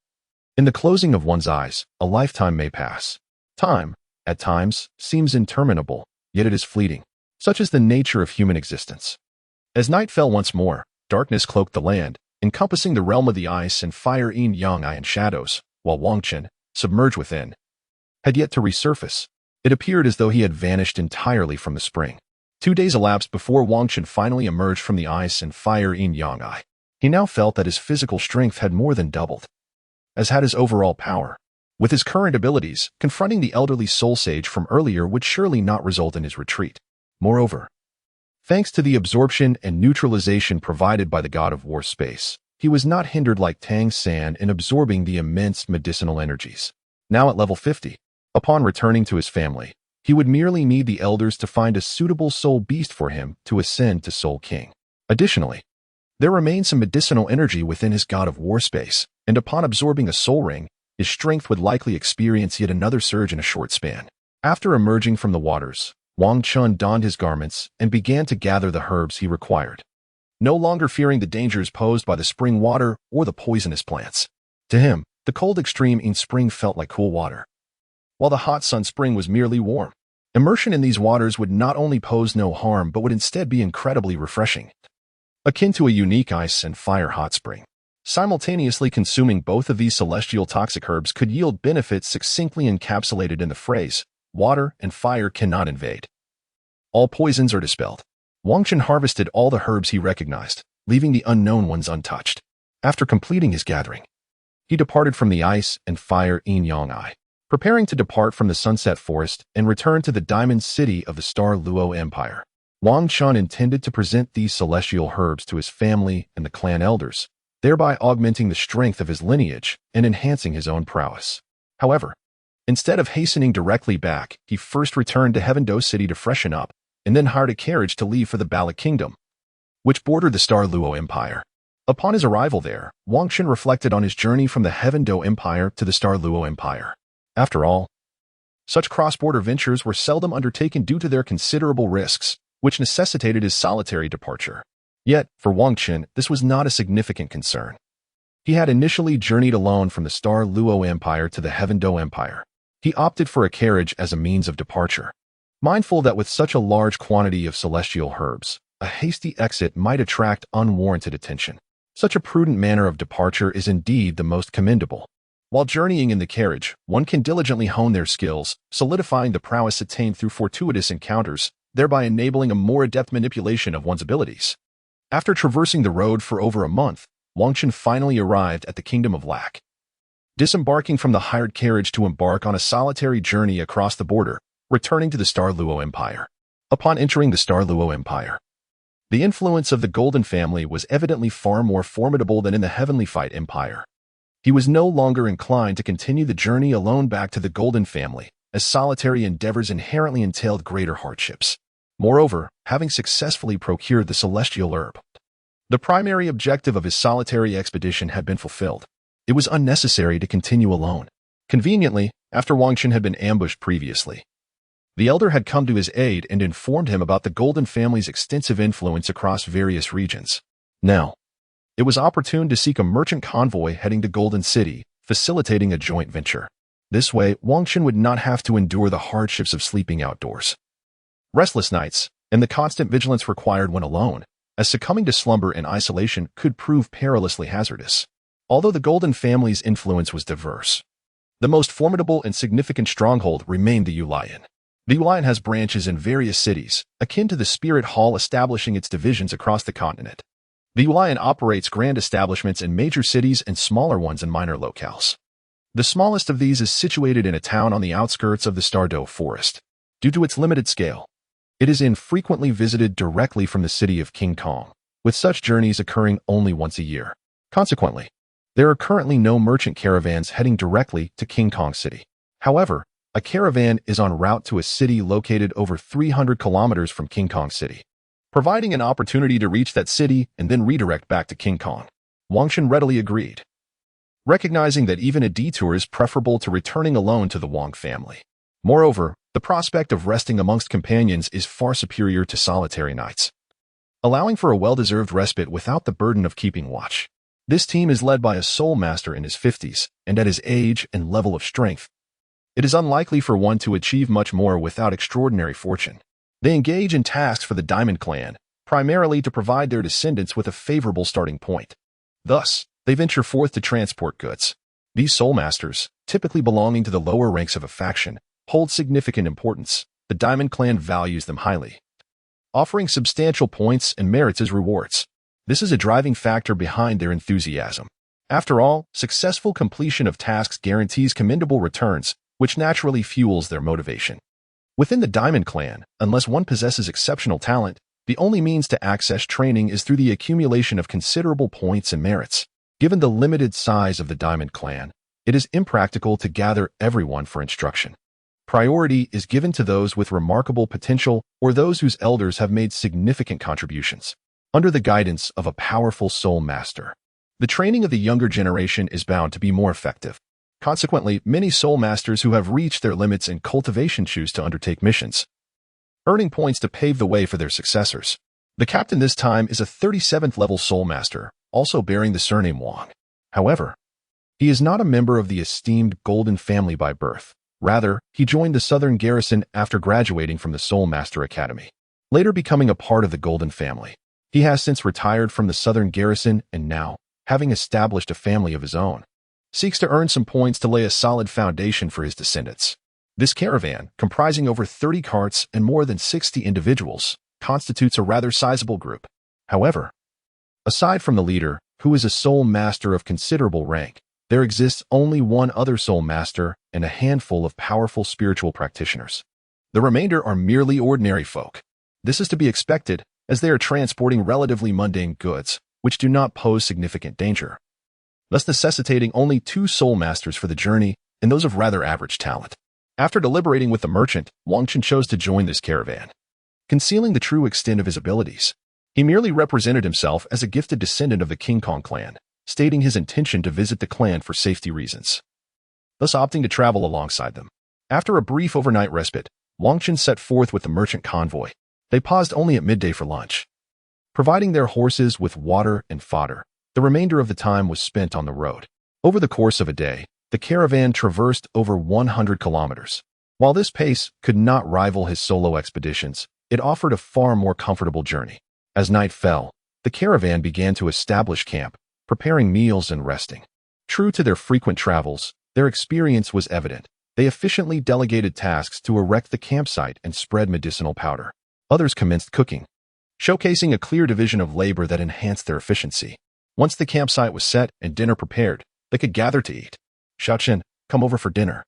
S1: In the closing of one's eyes, a lifetime may pass. Time, at times, seems interminable, yet it is fleeting. Such is the nature of human existence. As night fell once more, darkness cloaked the land, encompassing the realm of the ice and fire yin-yang and shadows, while Wang Qin, submerged within, had yet to resurface. It appeared as though he had vanished entirely from the spring. 2 days elapsed before Wang Chun finally emerged from the ice and fire yin-yang eye. He now felt that his physical strength had more than doubled, as had his overall power. With his current abilities, confronting the elderly soul sage from earlier would surely not result in his retreat. Moreover, thanks to the absorption and neutralization provided by the god of war space, he was not hindered like Tang San in absorbing the immense medicinal energies. Now at level 50, upon returning to his family, he would merely need the elders to find a suitable soul beast for him to ascend to Soul King. Additionally, there remained some medicinal energy within his god of war space, and upon absorbing a soul ring, his strength would likely experience yet another surge in a short span. After emerging from the waters, Wang Chun donned his garments and began to gather the herbs he required, no longer fearing the dangers posed by the spring water or the poisonous plants. To him, the cold extreme in spring felt like cool water, while the hot sun spring was merely warm. Immersion in these waters would not only pose no harm but would instead be incredibly refreshing, akin to a unique ice and fire hot spring. Simultaneously consuming both of these celestial toxic herbs could yield benefits succinctly encapsulated in the phrase, water and fire cannot invade. All poisons are dispelled. Wang Chun harvested all the herbs he recognized, leaving the unknown ones untouched. After completing his gathering, he departed from the ice and fire yin-yang eye, preparing to depart from the sunset forest and return to the diamond city of the Star Luo Empire. Wang Chun intended to present these celestial herbs to his family and the clan elders, thereby augmenting the strength of his lineage and enhancing his own prowess. However, instead of hastening directly back, he first returned to Heaven-Do City to freshen up, and then hired a carriage to leave for the Bala Kingdom, which bordered the Star Luo Empire. Upon his arrival there, Wang Chun reflected on his journey from the Heaven-Do Empire to the Star Luo Empire. After all, such cross-border ventures were seldom undertaken due to their considerable risks, which necessitated his solitary departure. Yet, for Wang Chun, this was not a significant concern. He had initially journeyed alone from the Star Luo Empire to the Heaven-Do Empire. He opted for a carriage as a means of departure, mindful that with such a large quantity of celestial herbs, a hasty exit might attract unwarranted attention. Such a prudent manner of departure is indeed the most commendable. While journeying in the carriage, one can diligently hone their skills, solidifying the prowess attained through fortuitous encounters, thereby enabling a more adept manipulation of one's abilities. After traversing the road for over a month, Wang Chun finally arrived at the Kingdom of Lac. Disembarking from the hired carriage to embark on a solitary journey across the border, returning to the Star Luo Empire. Upon entering the Star Luo Empire, the influence of the Golden family was evidently far more formidable than in the Heavenly Fight Empire. He was no longer inclined to continue the journey alone back to the Golden family, as solitary endeavors inherently entailed greater hardships. Moreover, having successfully procured the celestial herb, the primary objective of his solitary expedition had been fulfilled. It was unnecessary to continue alone. Conveniently, after Wang Chun had been ambushed previously, the elder had come to his aid and informed him about the Golden family's extensive influence across various regions. Now, it was opportune to seek a merchant convoy heading to Golden City, facilitating a joint venture. This way, Wang Chun would not have to endure the hardships of sleeping outdoors, restless nights, and the constant vigilance required when alone, as succumbing to slumber and isolation could prove perilously hazardous. Although the Golden family's influence was diverse, the most formidable and significant stronghold remained the Yulian. The Yulian has branches in various cities, akin to the Spirit Hall establishing its divisions across the continent. The Yulian operates grand establishments in major cities and smaller ones in minor locales. The smallest of these is situated in a town on the outskirts of the Stardo Forest. Due to its limited scale, it is infrequently visited directly from the city of King Kong, with such journeys occurring only once a year. Consequently, there are currently no merchant caravans heading directly to King Kong City. However, a caravan is en route to a city located over 300 kilometers from King Kong City, providing an opportunity to reach that city and then redirect back to King Kong. Wang Chun readily agreed, recognizing that even a detour is preferable to returning alone to the Wang family. Moreover, the prospect of resting amongst companions is far superior to solitary nights, allowing for a well-deserved respite without the burden of keeping watch. This team is led by a soul master in his 50s, and at his age and level of strength, it is unlikely for one to achieve much more without extraordinary fortune. They engage in tasks for the Diamond Clan, primarily to provide their descendants with a favorable starting point. Thus, they venture forth to transport goods. These soul masters, typically belonging to the lower ranks of a faction, hold significant importance. The Diamond Clan values them highly, offering substantial points and merits as rewards. This is a driving factor behind their enthusiasm. After all, successful completion of tasks guarantees commendable returns, which naturally fuels their motivation. Within the Diamond Clan, unless one possesses exceptional talent, the only means to access training is through the accumulation of considerable points and merits. Given the limited size of the Diamond Clan, it is impractical to gather everyone for instruction. Priority is given to those with remarkable potential or those whose elders have made significant contributions. Under the guidance of a powerful soul master, the training of the younger generation is bound to be more effective. Consequently, many soul masters who have reached their limits in cultivation choose to undertake missions, earning points to pave the way for their successors. The captain this time is a 37th level soul master, also bearing the surname Wang. However, he is not a member of the esteemed Golden family by birth. Rather, he joined the Southern Garrison after graduating from the Soul Master Academy, later becoming a part of the Golden family. He has since retired from the Southern Garrison and now, having established a family of his own, seeks to earn some points to lay a solid foundation for his descendants. This caravan, comprising over 30 carts and more than 60 individuals, constitutes a rather sizable group. However, aside from the leader, who is a soul master of considerable rank, there exists only one other soul master and a handful of powerful spiritual practitioners. The remainder are merely ordinary folk. This is to be expected, as they are transporting relatively mundane goods, which do not pose significant danger, thus necessitating only 2 soul masters for the journey, and those of rather average talent. After deliberating with the merchant, Wang Chen chose to join this caravan. Concealing the true extent of his abilities, he merely represented himself as a gifted descendant of the King Kong clan, stating his intention to visit the clan for safety reasons, thus opting to travel alongside them. After a brief overnight respite, Wang Chen set forth with the merchant convoy. They paused only at midday for lunch, providing their horses with water and fodder. The remainder of the time was spent on the road. Over the course of a day, the caravan traversed over 100 kilometers. While this pace could not rival his solo expeditions, it offered a far more comfortable journey. As night fell, the caravan began to establish camp, preparing meals and resting. True to their frequent travels, their experience was evident. They efficiently delegated tasks to erect the campsite and spread medicinal powder. Others commenced cooking, showcasing a clear division of labor that enhanced their efficiency. Once the campsite was set and dinner prepared, they could gather to eat. Xiaochen, come over for dinner.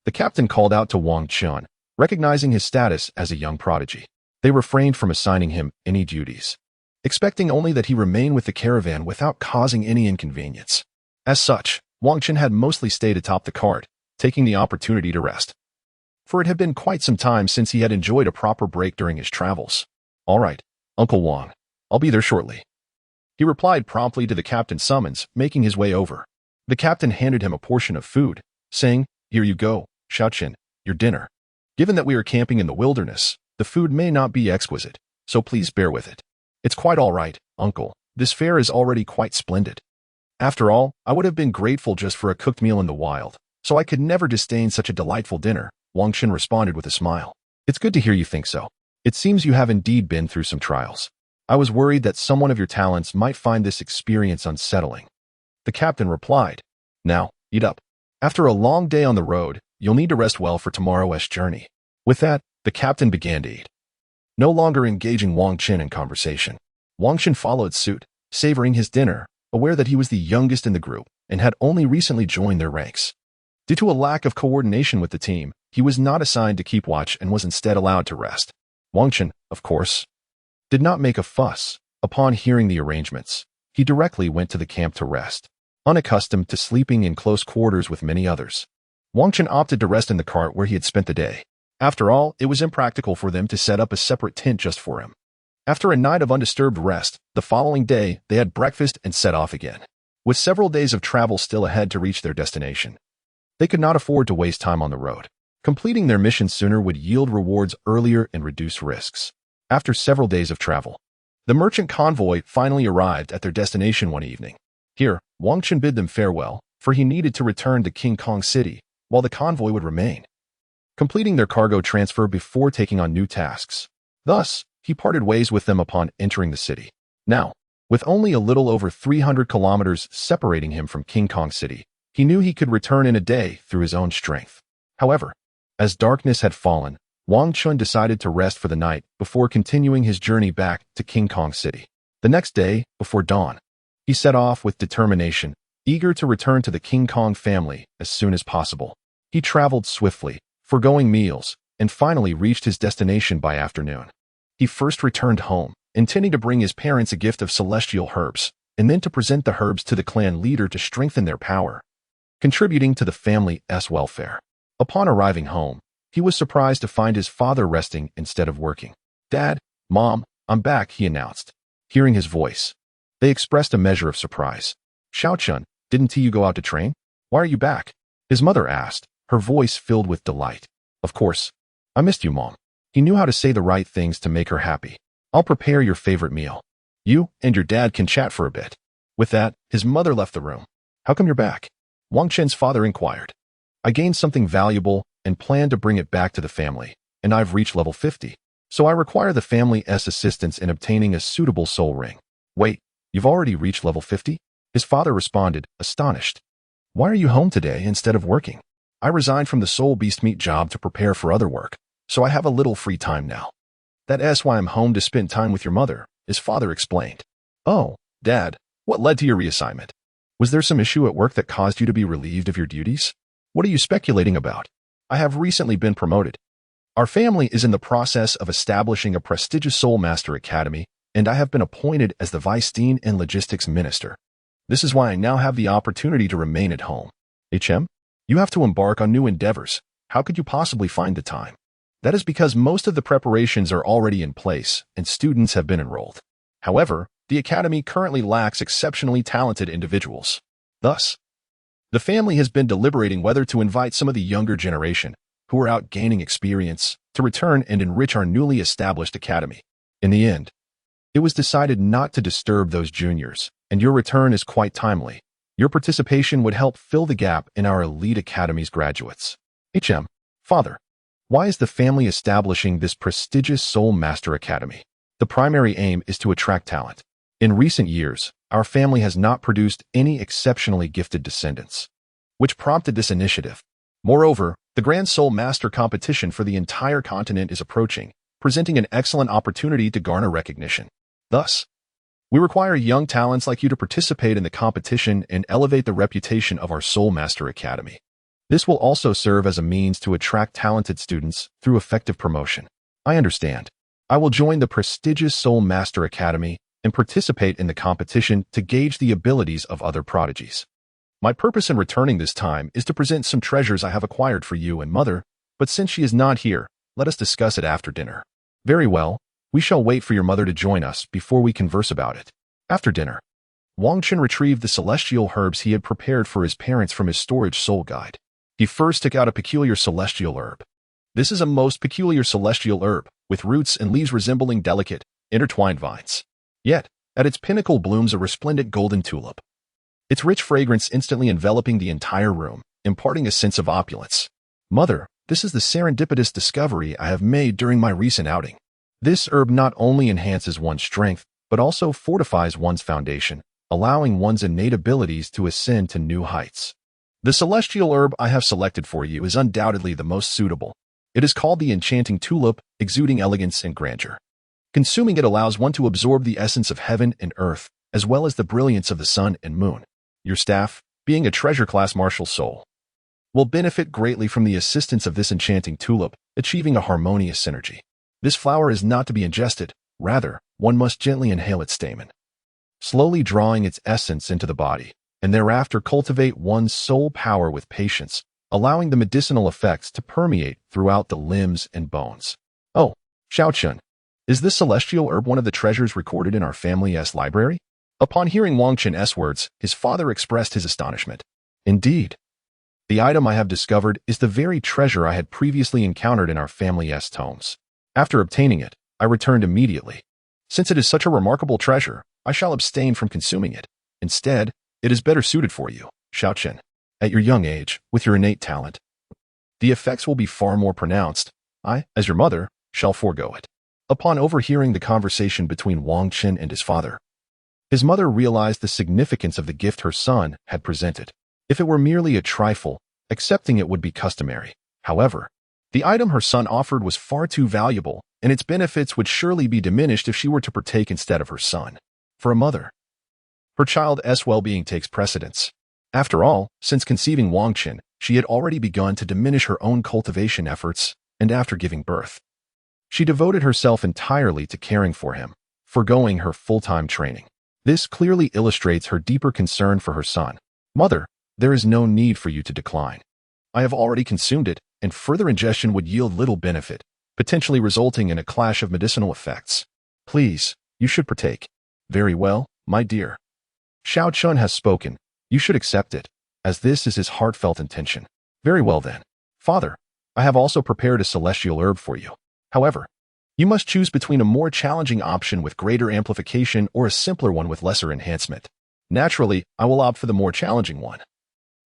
S1: The captain called out to Wang Chen, recognizing his status as a young prodigy. They refrained from assigning him any duties, expecting only that he remain with the caravan without causing any inconvenience. As such, Wang Chen had mostly stayed atop the cart, taking the opportunity to rest, for it had been quite some time since he had enjoyed a proper break during his travels. All right, Uncle Wang, I'll be there shortly. He replied promptly to the captain's summons, making his way over. The captain handed him a portion of food, saying, "Here you go, Xiaochen, your dinner. Given that we are camping in the wilderness, the food may not be exquisite, so please bear with it." "It's quite all right, Uncle. This fare is already quite splendid. After all, I would have been grateful just for a cooked meal in the wild, so I could never disdain such a delightful dinner," Wang Chen responded with a smile. "It's good to hear you think so. It seems you have indeed been through some trials. I was worried that someone of your talents might find this experience unsettling." The captain replied, "Now, eat up. After a long day on the road, you'll need to rest well for tomorrow's journey." With that, the captain began to eat, no longer engaging Wang Chen in conversation. Wang Chen followed suit, savoring his dinner, aware that he was the youngest in the group and had only recently joined their ranks. Due to a lack of coordination with the team, he was not assigned to keep watch and was instead allowed to rest. Wang Chen, of course, did not make a fuss. Upon hearing the arrangements, he directly went to the camp to rest. Unaccustomed to sleeping in close quarters with many others, Wang Chen opted to rest in the cart where he had spent the day. After all, it was impractical for them to set up a separate tent just for him. After a night of undisturbed rest, the following day they had breakfast and set off again. With several days of travel still ahead to reach their destination, they could not afford to waste time on the road. Completing their mission sooner would yield rewards earlier and reduce risks. After several days of travel, the merchant convoy finally arrived at their destination one evening. Here, Wang Chen bid them farewell, for he needed to return to King Kong City, while the convoy would remain, completing their cargo transfer before taking on new tasks. Thus, he parted ways with them upon entering the city. Now, with only a little over 300 kilometers separating him from King Kong City, He knew he could return in a day through his own strength. However, as darkness had fallen, Wang Chun decided to rest for the night before continuing his journey back to King Kong City. The next day, before dawn, he set off with determination, eager to return to the King Kong family as soon as possible. He traveled swiftly, foregoing meals, and finally reached his destination by afternoon. He first returned home, intending to bring his parents a gift of celestial herbs, and then to present the herbs to the clan leader to strengthen their power, contributing to the family's welfare. Upon arriving home, he was surprised to find his father resting instead of working. "Dad, Mom, I'm back," he announced. Hearing his voice, they expressed a measure of surprise. "Xiaochun, didn't you go out to train? Why are you back?" his mother asked, her voice filled with delight. "Of course. I missed you, Mom." He knew how to say the right things to make her happy. "I'll prepare your favorite meal. You and your dad can chat for a bit." With that, his mother left the room. "How come you're back?" Wang Chen's father inquired. "I gained something valuable and plan to bring it back to the family, and I've reached level 50. So I require the family's assistance in obtaining a suitable soul ring." "Wait, you've already reached level 50? His father responded, astonished. "Why are you home today instead of working?" "I resigned from the soul beast meat job to prepare for other work, so I have a little free time now. That's why I'm home to spend time with your mother," his father explained. "Oh, Dad, what led to your reassignment? Was there some issue at work that caused you to be relieved of your duties? What are you speculating about?" "I have recently been promoted. Our family is in the process of establishing a prestigious Soul Master Academy, and I have been appointed as the Vice Dean and Logistics Minister. This is why I now have the opportunity to remain at home." You have to embark on new endeavors. How could you possibly find the time?" "That is because most of the preparations are already in place and students have been enrolled. However, the Academy currently lacks exceptionally talented individuals. Thus, the family has been deliberating whether to invite some of the younger generation, who are out gaining experience, to return and enrich our newly established academy. In the end, it was decided not to disturb those juniors, and your return is quite timely. Your participation would help fill the gap in our elite academy's graduates." Father, why is the family establishing this prestigious Soul Master Academy? The primary aim is to attract talent. In recent years, our family has not produced any exceptionally gifted descendants, which prompted this initiative. Moreover, the Grand Soul Master competition for the entire continent is approaching, presenting an excellent opportunity to garner recognition. Thus, we require young talents like you to participate in the competition and elevate the reputation of our Soul Master Academy. This will also serve as a means to attract talented students through effective promotion. "I understand. I will join the prestigious Soul Master Academy and participate in the competition to gauge the abilities of other prodigies. My purpose in returning this time is to present some treasures I have acquired for you and Mother, but since she is not here, let us discuss it after dinner." "Very well. We shall wait for your mother to join us before we converse about it." After dinner, Wang Chun retrieved the celestial herbs he had prepared for his parents from his storage soul guide. He first took out a peculiar celestial herb. This is a most peculiar celestial herb, with roots and leaves resembling delicate, intertwined vines. Yet, at its pinnacle blooms a resplendent golden tulip, its rich fragrance instantly enveloping the entire room, imparting a sense of opulence. "Mother, this is the serendipitous discovery I have made during my recent outing. This herb not only enhances one's strength, but also fortifies one's foundation, allowing one's innate abilities to ascend to new heights. The celestial herb I have selected for you is undoubtedly the most suitable. It is called the enchanting tulip, exuding elegance and grandeur. Consuming it allows one to absorb the essence of heaven and earth, as well as the brilliance of the sun and moon. Your staff, being a treasure class martial soul, will benefit greatly from the assistance of this enchanting tulip, achieving a harmonious synergy. This flower is not to be ingested, rather, one must gently inhale its stamen, slowly drawing its essence into the body, and thereafter cultivate one's soul power with patience, allowing the medicinal effects to permeate throughout the limbs and bones." "Oh, Xiaochun, is this celestial herb one of the treasures recorded in our family's library?" Upon hearing Wang Chun's words, his father expressed his astonishment. "Indeed. The item I have discovered is the very treasure I had previously encountered in our family's tomes. After obtaining it, I returned immediately. Since it is such a remarkable treasure, I shall abstain from consuming it. Instead, it is better suited for you, Xiaochun. At your young age, with your innate talent, the effects will be far more pronounced. I, as your mother, shall forego it." Upon overhearing the conversation between Wang Chun and his father, his mother realized the significance of the gift her son had presented. If it were merely a trifle, accepting it would be customary. However, the item her son offered was far too valuable, and its benefits would surely be diminished if she were to partake instead of her son. For a mother, her child's well-being takes precedence. After all, since conceiving Wangchen, she had already begun to diminish her own cultivation efforts, and after giving birth, she devoted herself entirely to caring for him, forgoing her full-time training. This clearly illustrates her deeper concern for her son. Mother, there is no need for you to decline. I have already consumed it, and further ingestion would yield little benefit, potentially resulting in a clash of medicinal effects. Please, you should partake. Very well, my dear. Xiao Chun has spoken. You should accept it, as this is his heartfelt intention. Very well then. Father, I have also prepared a celestial herb for you. However, you must choose between a more challenging option with greater amplification or a simpler one with lesser enhancement. Naturally, I will opt for the more challenging one.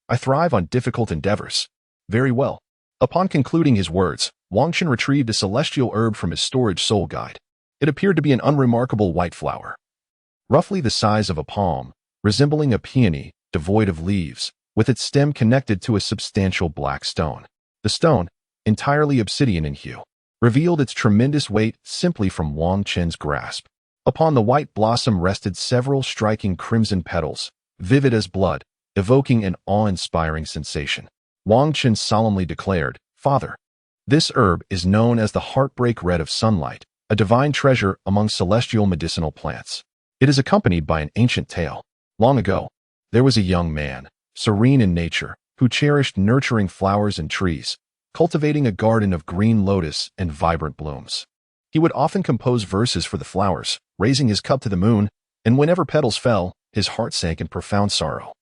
S1: I thrive on difficult endeavors. Very well. Upon concluding his words, Wangchen retrieved a celestial herb from his storage soul guide. It appeared to be an unremarkable white flower, roughly the size of a palm, resembling a peony, devoid of leaves, with its stem connected to a substantial black stone. The stone, entirely obsidian in hue, revealed its tremendous weight simply from Wang Chen's grasp. Upon the white blossom rested several striking crimson petals, vivid as blood, evoking an awe-inspiring sensation. Wang Chen solemnly declared, Father, this herb is known as the heartbreak red of sunlight, a divine treasure among celestial medicinal plants. It is accompanied by an ancient tale. Long ago, there was a young man, serene in nature, who cherished nurturing flowers and trees, cultivating a garden of green lotus and vibrant blooms. He would often compose verses for the flowers, raising his cup to the moon, and whenever petals fell, his heart sank in profound sorrow.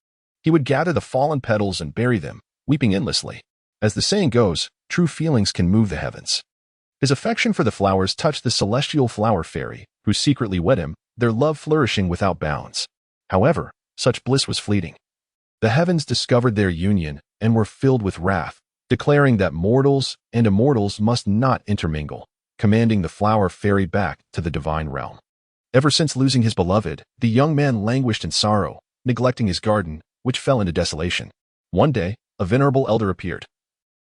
S1: He would gather the fallen petals and bury them, weeping endlessly. As the saying goes, true feelings can move the heavens. His affection for the flowers touched the celestial flower fairy, who secretly wed him, their love flourishing without bounds. However, such bliss was fleeting. The heavens discovered their union and were filled with wrath, declaring that mortals and immortals must not intermingle, commanding the flower fairy back to the divine realm. Ever since losing his beloved, the young man languished in sorrow, neglecting his garden, which fell into desolation. One day, a venerable elder appeared,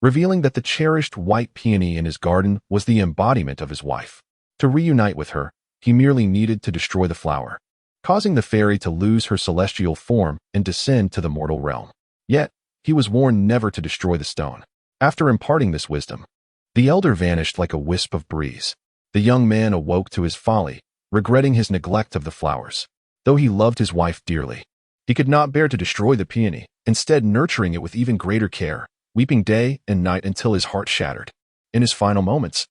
S1: revealing that the cherished white peony in his garden was the embodiment of his wife. To reunite with her, he merely needed to destroy the flower, causing the fairy to lose her celestial form and descend to the mortal realm. Yet, he was warned never to destroy the stone. After imparting this wisdom, the elder vanished like a wisp of breeze. The young man awoke to his folly, regretting his neglect of the flowers. Though he loved his wife dearly, he could not bear to destroy the peony, instead nurturing it with even greater care, weeping day and night until his heart shattered. In his final moments,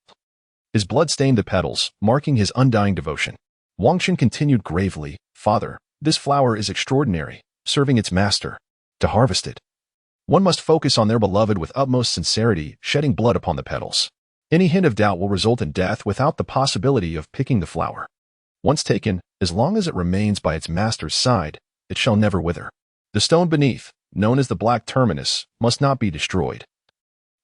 S1: his blood stained the petals, marking his undying devotion. Wangchen continued gravely, Father, this flower is extraordinary, serving its master. To harvest it, one must focus on their beloved with utmost sincerity, shedding blood upon the petals. Any hint of doubt will result in death without the possibility of picking the flower. Once taken, as long as it remains by its master's side, it shall never wither. The stone beneath, known as the black terminus, must not be destroyed,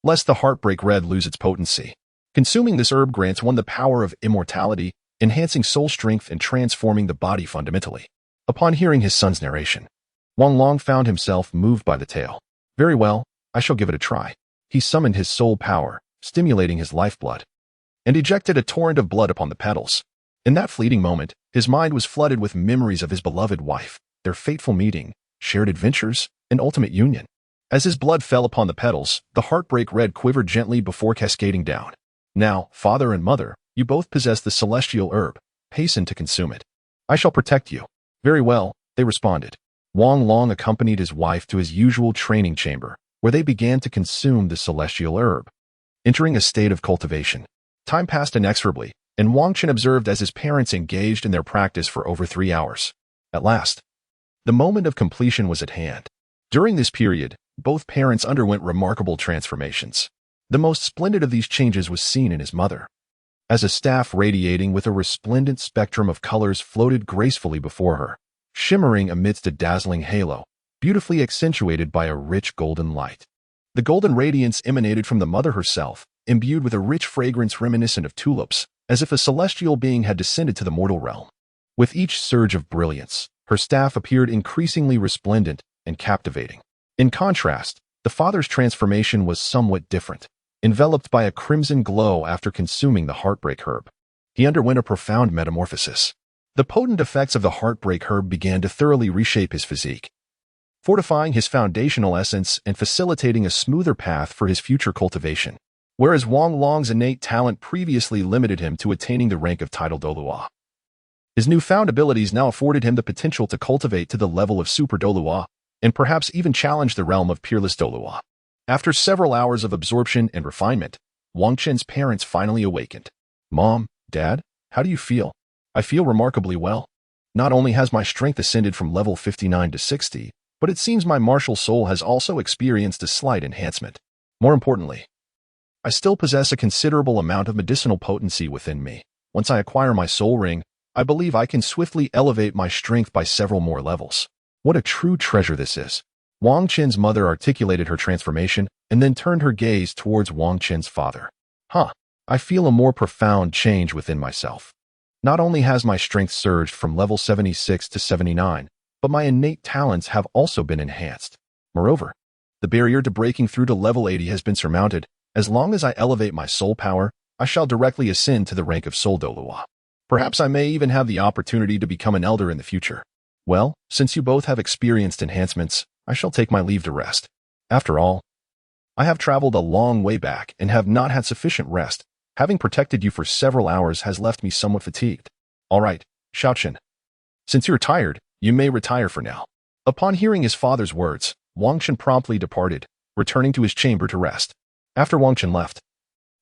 S1: lest the heartbreak red lose its potency. Consuming this herb grants one the power of immortality, enhancing soul strength and transforming the body fundamentally. Upon hearing his son's narration, Wang Long found himself moved by the tale. Very well, I shall give it a try. He summoned his soul power, stimulating his lifeblood, and ejected a torrent of blood upon the petals. In that fleeting moment, his mind was flooded with memories of his beloved wife, their fateful meeting, shared adventures, and ultimate union. As his blood fell upon the petals, the heartbreak red quivered gently before cascading down. Now, father and mother, you both possess the celestial herb. Hasten to consume it. I shall protect you. Very well, they responded. Wang Long accompanied his wife to his usual training chamber, where they began to consume the celestial herb. Entering a state of cultivation, time passed inexorably, and Wang Chen observed as his parents engaged in their practice for over 3 hours. At last, the moment of completion was at hand. During this period, both parents underwent remarkable transformations. The most splendid of these changes was seen in his mother, as a staff radiating with a resplendent spectrum of colors floated gracefully before her, shimmering amidst a dazzling halo, beautifully accentuated by a rich golden light. The golden radiance emanated from the mother herself, imbued with a rich fragrance reminiscent of tulips, as if a celestial being had descended to the mortal realm. With each surge of brilliance, her staff appeared increasingly resplendent and captivating. In contrast, the father's transformation was somewhat different, enveloped by a crimson glow after consuming the heartbreak herb. He underwent a profound metamorphosis. The potent effects of the heartbreak herb began to thoroughly reshape his physique, fortifying his foundational essence and facilitating a smoother path for his future cultivation. Whereas Wang Long's innate talent previously limited him to attaining the rank of title Douluo, his newfound abilities now afforded him the potential to cultivate to the level of Super Douluo, and perhaps even challenge the realm of Peerless Douluo. After several hours of absorption and refinement, Wang Chen's parents finally awakened. "Mom, Dad, how do you feel?" "I feel remarkably well. Not only has my strength ascended from level 59 to 60, but it seems my martial soul has also experienced a slight enhancement. More importantly, I still possess a considerable amount of medicinal potency within me. Once I acquire my soul ring, I believe I can swiftly elevate my strength by several more levels. What a true treasure this is." Wang Chen's mother articulated her transformation and then turned her gaze towards Wang Chen's father. I feel a more profound change within myself. Not only has my strength surged from level 76 to 79, but my innate talents have also been enhanced. Moreover, the barrier to breaking through to level 80 has been surmounted. As long as I elevate my soul power, I shall directly ascend to the rank of Soul Douluo. Perhaps I may even have the opportunity to become an elder in the future. Well, since you both have experienced enhancements, I shall take my leave to rest. After all, I have traveled a long way back and have not had sufficient rest. Having protected you for several hours has left me somewhat fatigued. All right, Shaochen. Since you're tired, you may retire for now." Upon hearing his father's words, Wang Chen promptly departed, returning to his chamber to rest. After Wang Chen left,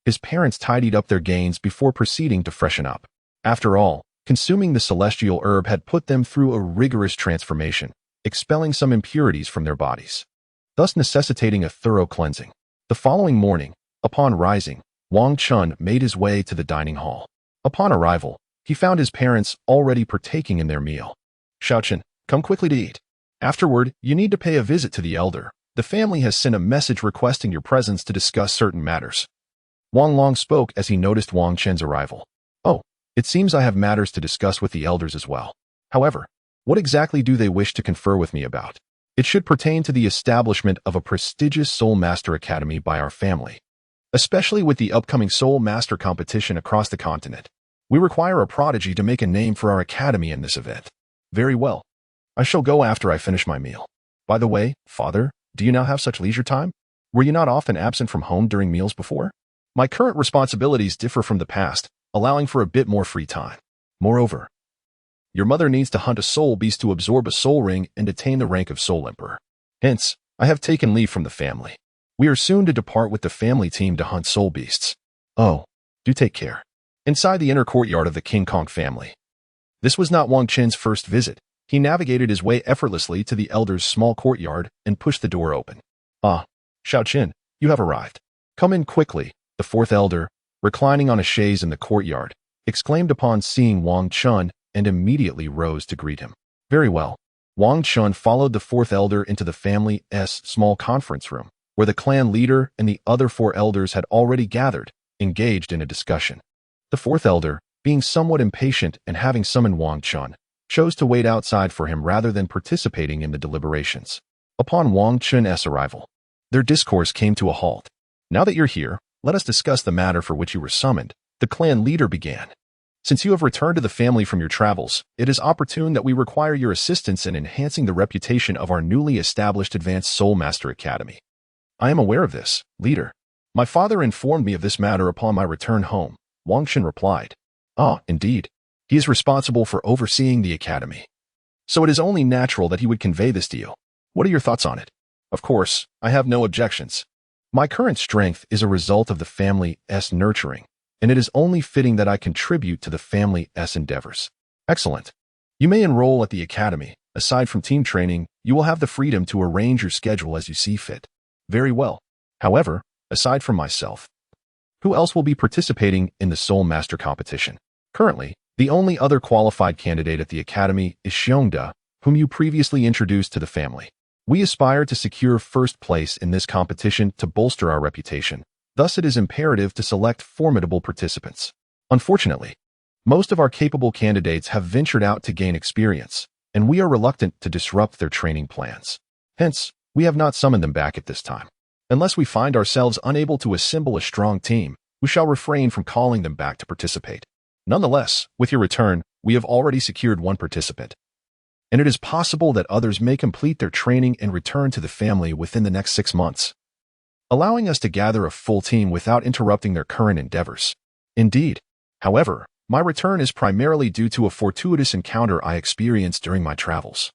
S1: his parents tidied up their gains before proceeding to freshen up. After all, consuming the celestial herb had put them through a rigorous transformation, expelling some impurities from their bodies, thus necessitating a thorough cleansing. The following morning, upon rising, Wang Chen made his way to the dining hall. Upon arrival, he found his parents already partaking in their meal. "Shaochen, come quickly to eat. Afterward, you need to pay a visit to the elder. The family has sent a message requesting your presence to discuss certain matters." Wang Long spoke as he noticed Wang Chen's arrival. "Oh, it seems I have matters to discuss with the elders as well. However, what exactly do they wish to confer with me about?" "It should pertain to the establishment of a prestigious Soul Master Academy by our family, especially with the upcoming Soul Master competition across the continent. We require a prodigy to make a name for our academy in this event." "Very well. I shall go after I finish my meal. By the way, father, do you now have such leisure time? Were you not often absent from home during meals before?" "My current responsibilities differ from the past, allowing for a bit more free time. Moreover, your mother needs to hunt a soul beast to absorb a soul ring and attain the rank of Soul Emperor. Hence, I have taken leave from the family. We are soon to depart with the family team to hunt soul beasts." "Oh, do take care." Inside the inner courtyard of the King Kong family. This was not Wang Chen's first visit. He navigated his way effortlessly to the elder's small courtyard and pushed the door open. "Ah, Shaochen, you have arrived. Come in quickly," the fourth elder, reclining on a chaise in the courtyard, exclaimed upon seeing Wang Chen and immediately rose to greet him. Very well. Wang Chen followed the fourth elder into the family's small conference room, where the clan leader and the other four elders had already gathered, engaged in a discussion. The fourth elder, being somewhat impatient and having summoned Wang Chen, chose to wait outside for him rather than participating in the deliberations. Upon Wang Chen's arrival, their discourse came to a halt. "Now that you're here, let us discuss the matter for which you were summoned," the clan leader began. "Since you have returned to the family from your travels, it is opportune that we require your assistance in enhancing the reputation of our newly established Advanced Soul Master Academy." "I am aware of this, leader. My father informed me of this matter upon my return home," Wang Chen replied. "Ah, indeed. He is responsible for overseeing the academy. So it is only natural that he would convey this to you. What are your thoughts on it?" "Of course, I have no objections. My current strength is a result of the family's nurturing, and it is only fitting that I contribute to the family's endeavors." "Excellent. You may enroll at the academy. Aside from team training, you will have the freedom to arrange your schedule as you see fit." "Very well. However, aside from myself, who else will be participating in the Soul Master competition?" "Currently, the only other qualified candidate at the academy is Xiongda, whom you previously introduced to the family. We aspire to secure first place in this competition to bolster our reputation. Thus, it is imperative to select formidable participants. Unfortunately, most of our capable candidates have ventured out to gain experience, and we are reluctant to disrupt their training plans. Hence, We have not summoned them back at this time. Unless we find ourselves unable to assemble a strong team, we shall refrain from calling them back to participate. Nonetheless, with your return, we have already secured one participant, and it is possible that others may complete their training and return to the family within the next 6 months, allowing us to gather a full team without interrupting their current endeavors. Indeed, however, my return is primarily due to a fortuitous encounter I experienced during my travels.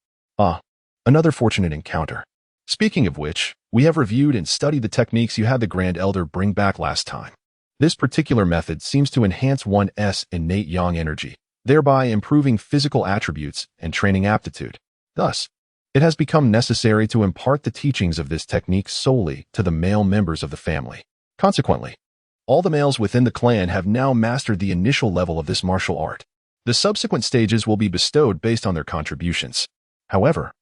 S1: Another fortunate encounter. Speaking of which, we have reviewed and studied the techniques you had the Grand Elder bring back last time. This particular method seems to enhance one's innate yang energy, thereby improving physical attributes and training aptitude. Thus, it has become necessary to impart the teachings of this technique solely to the male members of the family. Consequently, all the males within the clan have now mastered the initial level of this martial art. The subsequent stages will be bestowed based on their contributions. However,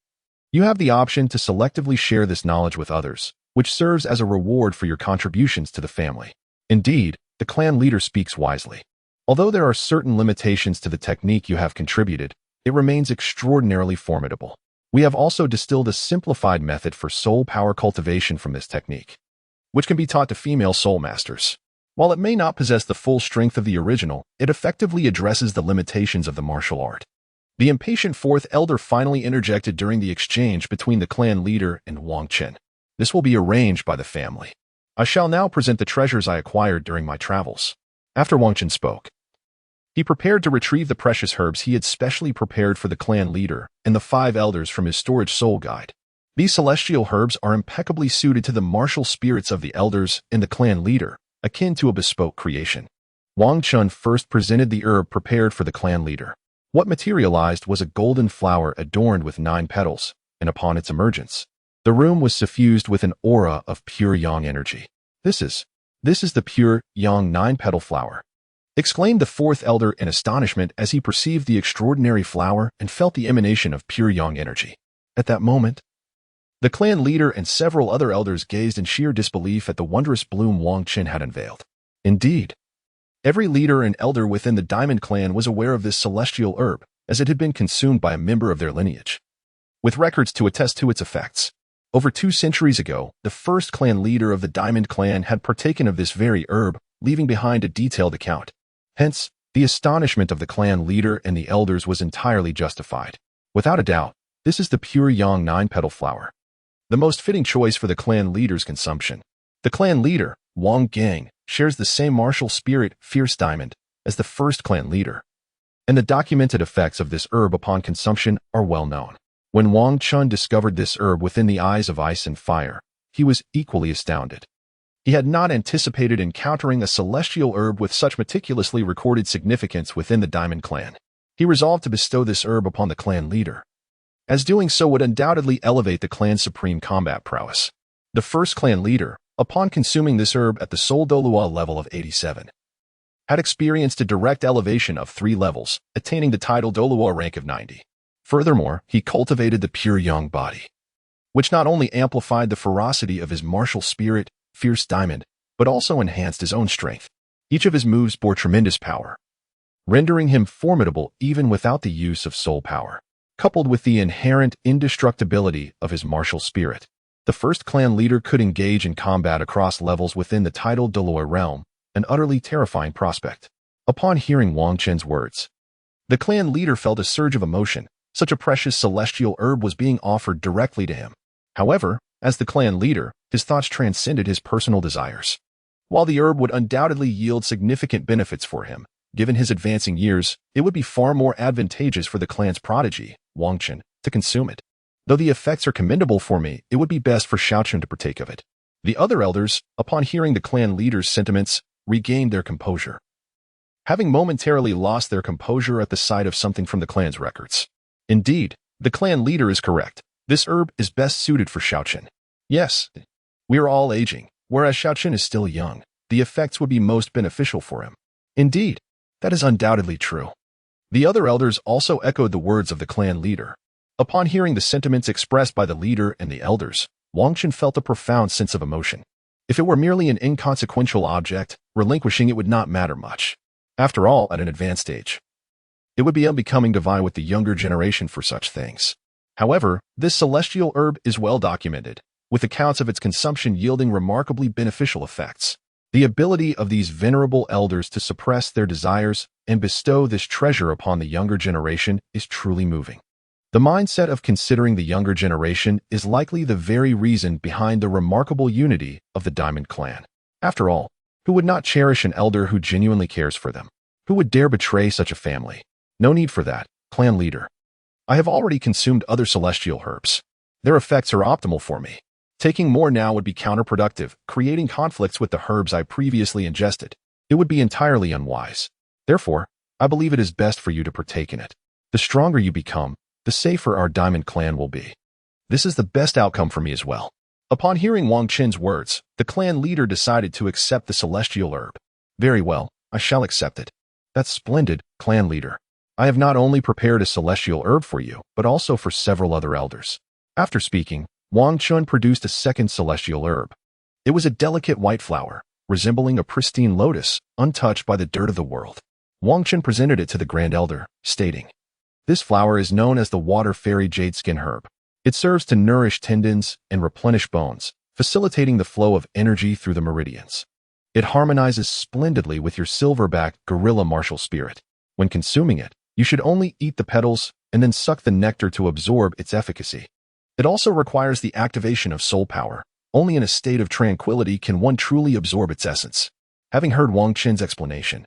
S1: you have the option to selectively share this knowledge with others, which serves as a reward for your contributions to the family. Indeed, the clan leader speaks wisely. Although there are certain limitations to the technique you have contributed, it remains extraordinarily formidable. We have also distilled a simplified method for soul power cultivation from this technique, which can be taught to female soul masters. While it may not possess the full strength of the original, it effectively addresses the limitations of the martial art. The impatient fourth elder finally interjected during the exchange between the clan leader and Wang Chen. This will be arranged by the family. I shall now present the treasures I acquired during my travels. After Wang Chen spoke, he prepared to retrieve the precious herbs he had specially prepared for the clan leader and the 5 elders from his storage soul guide. These celestial herbs are impeccably suited to the martial spirits of the elders and the clan leader, akin to a bespoke creation. Wang Chen first presented the herb prepared for the clan leader. What materialized was a golden flower adorned with 9 petals, and upon its emergence, the room was suffused with an aura of pure yang energy. This is the pure yang 9-petal flower, exclaimed the 4th elder in astonishment as he perceived the extraordinary flower and felt the emanation of pure yang energy. At that moment, the clan leader and several other elders gazed in sheer disbelief at the wondrous bloom Wang Chen had unveiled. Indeed, every leader and elder within the Diamond Clan was aware of this celestial herb, as it had been consumed by a member of their lineage, with records to attest to its effects. Over 2 centuries ago, the first clan leader of the Diamond Clan had partaken of this very herb, leaving behind a detailed account. Hence, the astonishment of the clan leader and the elders was entirely justified. Without a doubt, this is the pure yang 9-petal flower, the most fitting choice for the clan leader's consumption. The clan leader, Wang Gang, shares the same martial spirit, Fierce Diamond, as the first clan leader, and the documented effects of this herb upon consumption are well known. When Wang Chen discovered this herb within the eyes of ice and fire, he was equally astounded. He had not anticipated encountering a celestial herb with such meticulously recorded significance within the Diamond Clan. He resolved to bestow this herb upon the clan leader, as doing so would undoubtedly elevate the clan's supreme combat prowess. The first clan leader, upon consuming this herb at the Soul Douluo level of 87, had experienced a direct elevation of 3 levels, attaining the title Douluo rank of 90. Furthermore, he cultivated the pure yang body, which not only amplified the ferocity of his martial spirit, Fierce Diamond, but also enhanced his own strength. Each of his moves bore tremendous power, rendering him formidable even without the use of soul power. Coupled with the inherent indestructibility of his martial spirit, the first clan leader could engage in combat across levels within the titled Douluo realm, an utterly terrifying prospect. Upon hearing Wang Chen's words, the clan leader felt a surge of emotion. Such a precious celestial herb was being offered directly to him. However, as the clan leader, his thoughts transcended his personal desires. While the herb would undoubtedly yield significant benefits for him, given his advancing years, it would be far more advantageous for the clan's prodigy, Wang Chen, to consume it. Though the effects are commendable for me, it would be best for Xiaochun to partake of it. The other elders, upon hearing the clan leader's sentiments, regained their composure, having momentarily lost their composure at the sight of something from the clan's records. Indeed, the clan leader is correct. This herb is best suited for Xiaochun. Yes, we are all aging, whereas Xiaochun is still young. The effects would be most beneficial for him. Indeed, that is undoubtedly true. The other elders also echoed the words of the clan leader. Upon hearing the sentiments expressed by the leader and the elders, Wang Chen felt a profound sense of emotion. If it were merely an inconsequential object, relinquishing it would not matter much. After all, at an advanced age, it would be unbecoming to vie with the younger generation for such things. However, this celestial herb is well documented, with accounts of its consumption yielding remarkably beneficial effects. The ability of these venerable elders to suppress their desires and bestow this treasure upon the younger generation is truly moving. The mindset of considering the younger generation is likely the very reason behind the remarkable unity of the Diamond Clan. After all, who would not cherish an elder who genuinely cares for them? Who would dare betray such a family? No need for that, clan leader. I have already consumed other celestial herbs. Their effects are optimal for me. Taking more now would be counterproductive, creating conflicts with the herbs I previously ingested. It would be entirely unwise. Therefore, I believe it is best for you to partake in it. The stronger you become, the safer our Diamond Clan will be. This is the best outcome for me as well. Upon hearing Wang Qin's words, the clan leader decided to accept the celestial herb. Very well, I shall accept it. That's splendid, clan leader. I have not only prepared a celestial herb for you, but also for several other elders. After speaking, Wang Qin produced a second celestial herb. It was a delicate white flower, resembling a pristine lotus, untouched by the dirt of the world. Wang Qin presented it to the Grand Elder, stating, "This flower is known as the water fairy jade skin herb. It serves to nourish tendons and replenish bones, facilitating the flow of energy through the meridians. It harmonizes splendidly with your silverback gorilla martial spirit. When consuming it, you should only eat the petals and then suck the nectar to absorb its efficacy. It also requires the activation of soul power. Only in a state of tranquility can one truly absorb its essence." Having heard Wang Qin's explanation,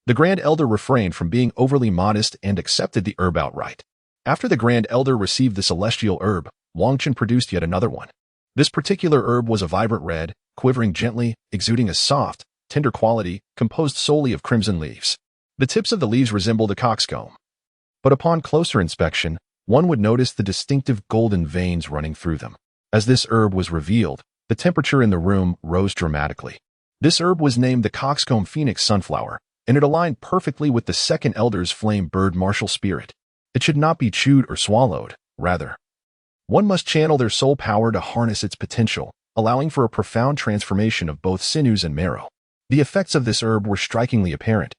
S1: the Grand Elder refrained from being overly modest and accepted the herb outright. After the Grand Elder received the celestial herb, Wang Qin produced yet another one. This particular herb was a vibrant red, quivering gently, exuding a soft, tender quality, composed solely of crimson leaves. The tips of the leaves resembled a coxcomb. But upon closer inspection, one would notice the distinctive golden veins running through them. As this herb was revealed, the temperature in the room rose dramatically. This herb was named the Coxcomb Phoenix Sunflower, and it aligned perfectly with the second elder's flame bird martial spirit. It should not be chewed or swallowed, rather. One must channel their soul power to harness its potential, allowing for a profound transformation of both sinews and marrow. The effects of this herb were strikingly apparent,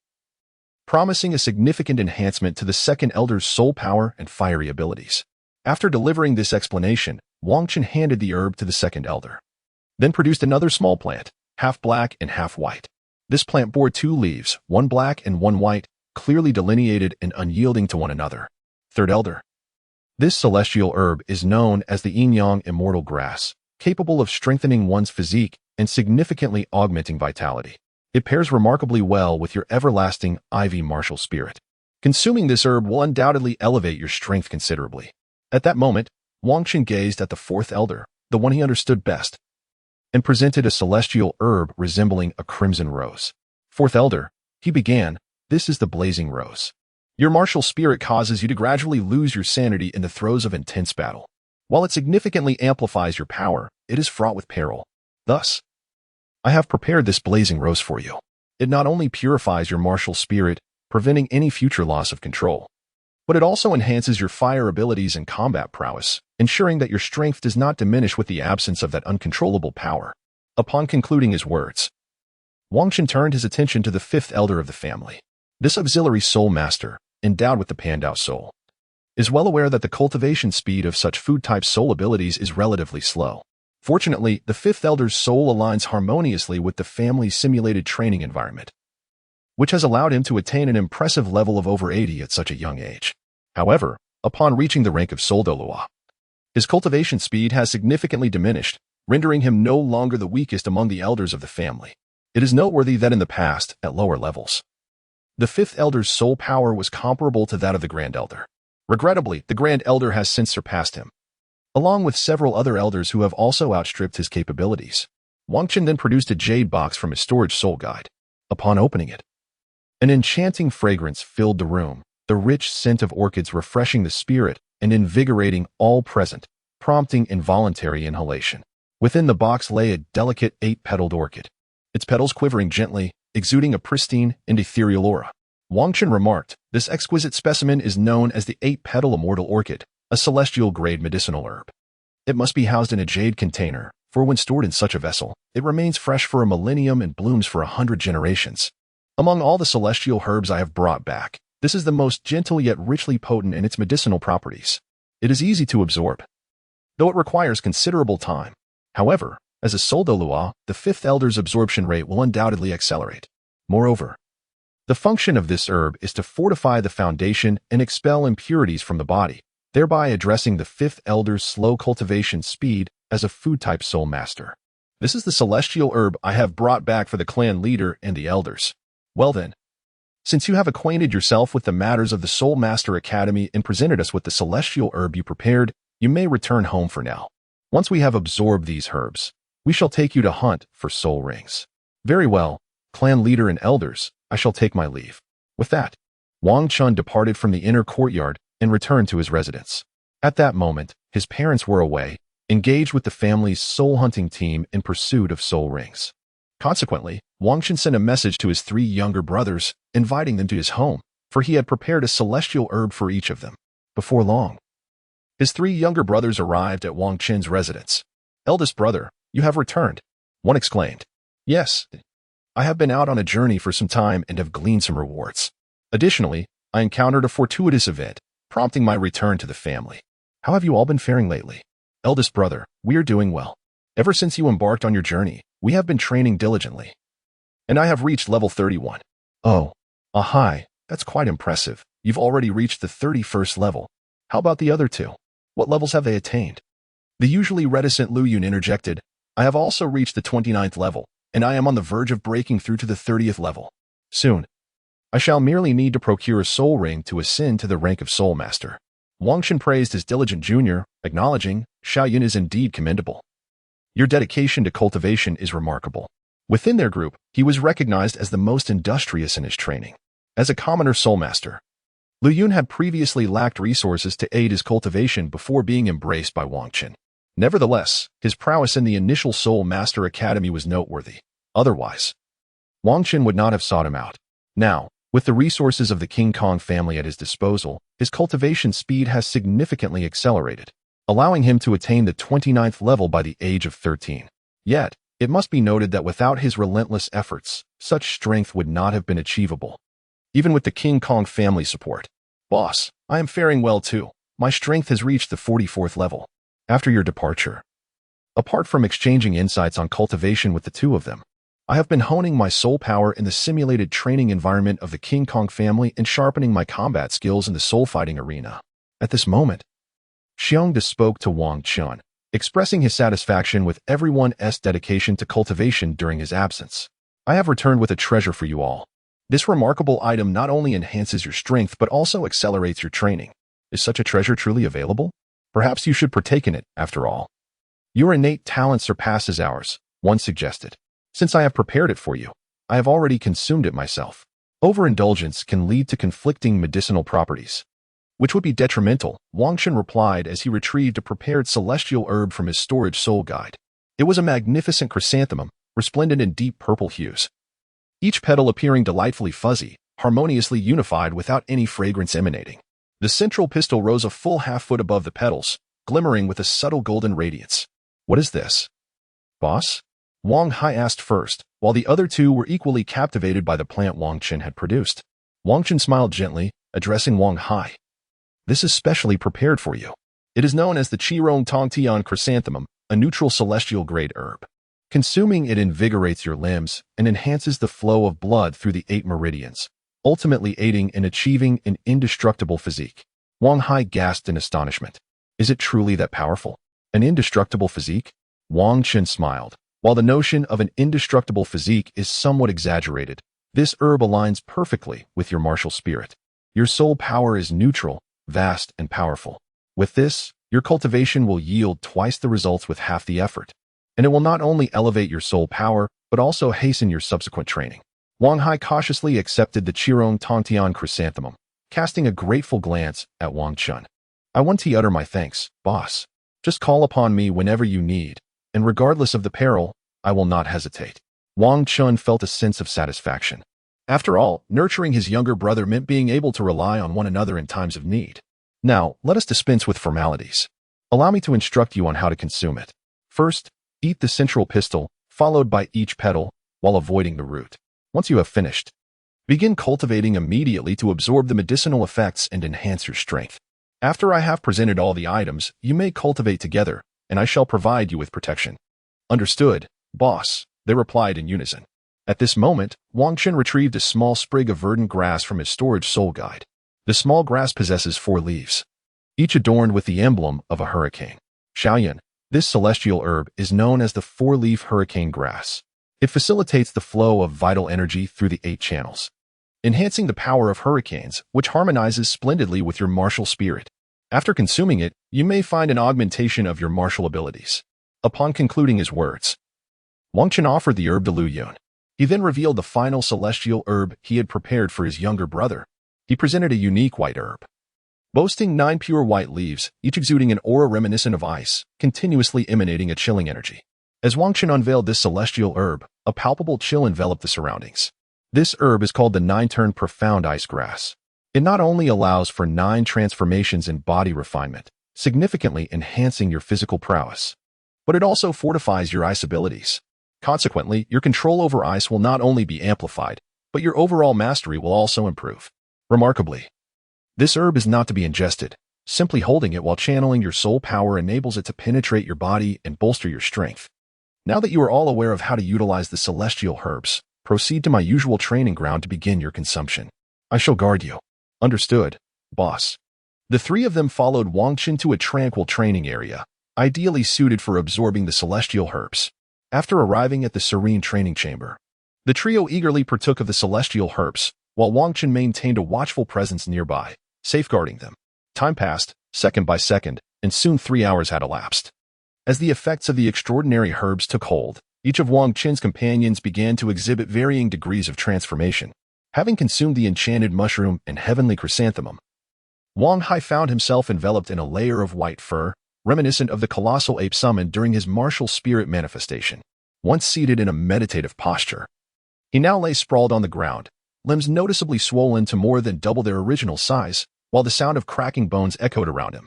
S1: promising a significant enhancement to the second elder's soul power and fiery abilities. After delivering this explanation, Wang Qin handed the herb to the second elder, then produced another small plant, half black and half white. This plant bore two leaves, one black and one white, clearly delineated and unyielding to one another. Third elder. This celestial herb is known as the Jingang immortal grass, capable of strengthening one's physique and significantly augmenting vitality. It pairs remarkably well with your everlasting ivy martial spirit. Consuming this herb will undoubtedly elevate your strength considerably. At that moment, Wang Qin gazed at the fourth elder, the one he understood best, and presented a celestial herb resembling a crimson rose. Fourth elder, he began, "This is the blazing rose. Your martial spirit causes you to gradually lose your sanity in the throes of intense battle. While it significantly amplifies your power, it is fraught with peril. Thus, I have prepared this blazing rose for you. It not only purifies your martial spirit, preventing any future loss of control, but it also enhances your fire abilities and combat prowess, ensuring that your strength does not diminish with the absence of that uncontrollable power." Upon concluding his words, Wang Qin turned his attention to the fifth elder of the family. This auxiliary soul master, endowed with the Pandao soul, is well aware that the cultivation speed of such food-type soul abilities is relatively slow. Fortunately, the fifth elder's soul aligns harmoniously with the family's simulated training environment, which has allowed him to attain an impressive level of over 80 at such a young age. However, upon reaching the rank of Soul Douluo, his cultivation speed has significantly diminished, rendering him no longer the weakest among the elders of the family. It is noteworthy that in the past, at lower levels, the fifth elder's soul power was comparable to that of the Grand Elder. Regrettably, the Grand Elder has since surpassed him, along with several other elders who have also outstripped his capabilities. Wang Qin then produced a jade box from his storage soul guide. Upon opening it, an enchanting fragrance filled the room, the rich scent of orchids refreshing the spirit and invigorating all present, prompting involuntary inhalation. Within the box lay a delicate 8-petaled orchid, its petals quivering gently, exuding a pristine and ethereal aura. Wang Qin remarked, "This exquisite specimen is known as the 8-petal immortal orchid, a celestial-grade medicinal herb. It must be housed in a jade container, for when stored in such a vessel, it remains fresh for a millennium and blooms for 100 generations. Among all the celestial herbs I have brought back, this is the most gentle yet richly potent in its medicinal properties. It is easy to absorb, though it requires considerable time. However, as a soul Douluo, the fifth elder's absorption rate will undoubtedly accelerate. Moreover, the function of this herb is to fortify the foundation and expel impurities from the body, thereby addressing the fifth elder's slow cultivation speed as a food-type soul master. This is the celestial herb I have brought back for the clan leader and the elders. Well then, since you have acquainted yourself with the matters of the Soul Master Academy and presented us with the celestial herb you prepared, you may return home for now. Once we have absorbed these herbs, we shall take you to hunt for soul rings. Very well, clan leader and elders, I shall take my leave. With that, Wang Chun departed from the inner courtyard and returned to his residence. At that moment, his parents were away, engaged with the family's soul hunting team in pursuit of soul rings. Consequently, Wang Chun sent a message to his 3 younger brothers, inviting them to his home, for he had prepared a celestial herb for each of them. Before long, his 3 younger brothers arrived at Wang Chun's residence. "Eldest brother, you have returned," one exclaimed. "Yes, I have been out on a journey for some time and have gleaned some rewards. Additionally, I encountered a fortuitous event, prompting my return to the family. How have you all been faring lately?" "Eldest brother, we are doing well. Ever since you embarked on your journey, we have been training diligently. And I have reached level 31. "Oh, hi, that's quite impressive. You've already reached the 31st level. How about the other 2? What levels have they attained?" The usually reticent Lu Yun interjected. "I have also reached the 29th level, and I am on the verge of breaking through to the 30th level. Soon, I shall merely need to procure a soul ring to ascend to the rank of Soul Master." Wang Chun praised his diligent junior, acknowledging, "Shaolin is indeed commendable. Your dedication to cultivation is remarkable." Within their group, he was recognized as the most industrious in his training. As a commoner soul master, Lu Yun had previously lacked resources to aid his cultivation before being embraced by Wang Chun. Nevertheless, his prowess in the initial Soul Master Academy was noteworthy. Otherwise, Wang Chun would not have sought him out. Now, with the resources of the King Kong family at his disposal, his cultivation speed has significantly accelerated, allowing him to attain the 29th level by the age of 13. Yet, it must be noted that without his relentless efforts, such strength would not have been achievable. Even with the King Kong family support. "Boss, I am faring well too. My strength has reached the 44th level. After your departure, apart from exchanging insights on cultivation with the 2 of them, I have been honing my soul power in the simulated training environment of the King Kong family and sharpening my combat skills in the soul fighting arena." At this moment, Xiongda spoke to Wang Chun, expressing his satisfaction with everyone's dedication to cultivation during his absence. "I have returned with a treasure for you all. This remarkable item not only enhances your strength but also accelerates your training. Is such a treasure truly available? Perhaps you should partake in it, after all. Your innate talent surpasses ours," one suggested. "Since I have prepared it for you, I have already consumed it myself. Overindulgence can lead to conflicting medicinal properties, which would be detrimental," Wang Chun replied as he retrieved a prepared celestial herb from his storage soul guide. It was a magnificent chrysanthemum, resplendent in deep purple hues, each petal appearing delightfully fuzzy, harmoniously unified without any fragrance emanating. The central pistil rose a full half-foot above the petals, glimmering with a subtle golden radiance. "What is this, boss?" Wang Hai asked first, while the other 2 were equally captivated by the plant Wang Chun had produced. Wang Chun smiled gently, addressing Wang Hai. "This is specially prepared for you. It is known as the Qirong Tongtian chrysanthemum, a neutral celestial grade herb. Consuming it invigorates your limbs and enhances the flow of blood through the 8 meridians, ultimately aiding in achieving an indestructible physique." Wang Hai gasped in astonishment. "Is it truly that powerful? An indestructible physique?" Wang Chun smiled. "While the notion of an indestructible physique is somewhat exaggerated, this herb aligns perfectly with your martial spirit. Your soul power is neutral, vast, and powerful. With this, your cultivation will yield twice the results with half the effort, and it will not only elevate your soul power, but also hasten your subsequent training." Wang Hai cautiously accepted the Qirong Tongtian chrysanthemum, casting a grateful glance at Wang Chun. "I want to utter my thanks, boss. Just call upon me whenever you need, and regardless of the peril, I will not hesitate." Wang Chun felt a sense of satisfaction. After all, nurturing his younger brother meant being able to rely on one another in times of need. "Now, let us dispense with formalities. Allow me to instruct you on how to consume it. First, eat the central pistil, followed by each petal, while avoiding the root. Once you have finished, begin cultivating immediately to absorb the medicinal effects and enhance your strength. After I have presented all the items, you may cultivate together, and I shall provide you with protection." Understood, boss, they replied in unison. At this moment, Wang Chen retrieved a small sprig of verdant grass from his storage soul guide. The small grass possesses 4 leaves, each adorned with the emblem of a hurricane. Shaolin, this celestial herb is known as the 4-leaf hurricane grass. It facilitates the flow of vital energy through the 8 channels, enhancing the power of hurricanes, which harmonizes splendidly with your martial spirit. After consuming it, you may find an augmentation of your martial abilities. Upon concluding his words, Wang Chen offered the herb to Lu Yun. He then revealed the final celestial herb he had prepared for his younger brother. He presented a unique white herb, boasting 9 pure white leaves, each exuding an aura reminiscent of ice, continuously emanating a chilling energy. As Wang Chen unveiled this celestial herb, a palpable chill enveloped the surroundings. This herb is called the 9-turn profound ice grass. It not only allows for 9 transformations in body refinement, significantly enhancing your physical prowess, but it also fortifies your ice abilities. Consequently, your control over ice will not only be amplified, but your overall mastery will also improve. Remarkably, this herb is not to be ingested. Simply holding it while channeling your soul power enables it to penetrate your body and bolster your strength. Now that you are all aware of how to utilize the celestial herbs, proceed to my usual training ground to begin your consumption. I shall guard you. Understood, boss. The 3 of them followed Wang Chen to a tranquil training area, ideally suited for absorbing the celestial herbs. After arriving at the serene training chamber, the trio eagerly partook of the celestial herbs, while Wang Chen maintained a watchful presence nearby, safeguarding them. Time passed, second by second, and soon 3 hours had elapsed. As the effects of the extraordinary herbs took hold, each of Wang Chen's companions began to exhibit varying degrees of transformation. Having consumed the enchanted mushroom and heavenly chrysanthemum, Wang Hai found himself enveloped in a layer of white fur, reminiscent of the colossal ape summoned during his martial spirit manifestation. Once seated in a meditative posture, he now lay sprawled on the ground, limbs noticeably swollen to more than double their original size, while the sound of cracking bones echoed around him.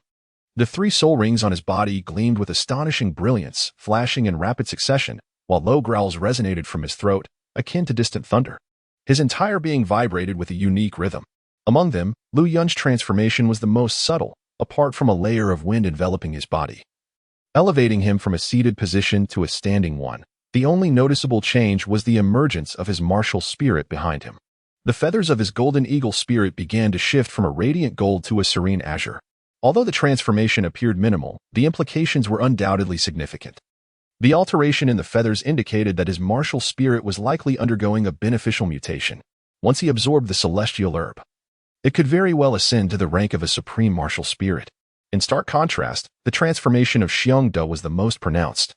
S1: The 3 soul rings on his body gleamed with astonishing brilliance, flashing in rapid succession, while low growls resonated from his throat, akin to distant thunder. His entire being vibrated with a unique rhythm. Among them, Lu Yun's transformation was the most subtle, apart from a layer of wind enveloping his body, elevating him from a seated position to a standing one. The only noticeable change was the emergence of his martial spirit behind him. The feathers of his golden eagle spirit began to shift from a radiant gold to a serene azure. Although the transformation appeared minimal, the implications were undoubtedly significant. The alteration in the feathers indicated that his martial spirit was likely undergoing a beneficial mutation. Once he absorbed the celestial herb, it could very well ascend to the rank of a supreme martial spirit. In stark contrast, the transformation of Xiongda was the most pronounced.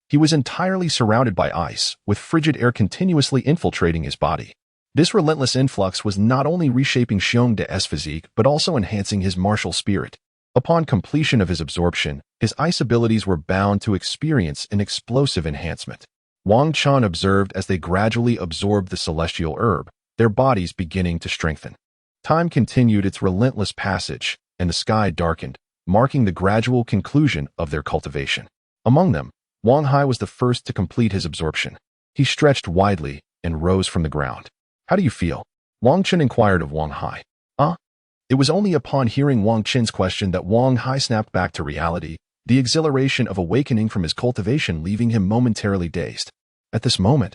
S1: He was entirely surrounded by ice, with frigid air continuously infiltrating his body. This relentless influx was not only reshaping Xiongda's physique, but also enhancing his martial spirit. Upon completion of his absorption, his ice abilities were bound to experience an explosive enhancement. Wang Chen observed as they gradually absorbed the celestial herb, their bodies beginning to strengthen. Time continued its relentless passage, and the sky darkened, marking the gradual conclusion of their cultivation. Among them, Wang Hai was the first to complete his absorption. He stretched widely and rose from the ground. How do you feel? Wang Chen inquired of Wang Hai. It was only upon hearing Wang Chen's question that Wang Hai snapped back to reality, the exhilaration of awakening from his cultivation leaving him momentarily dazed. At this moment,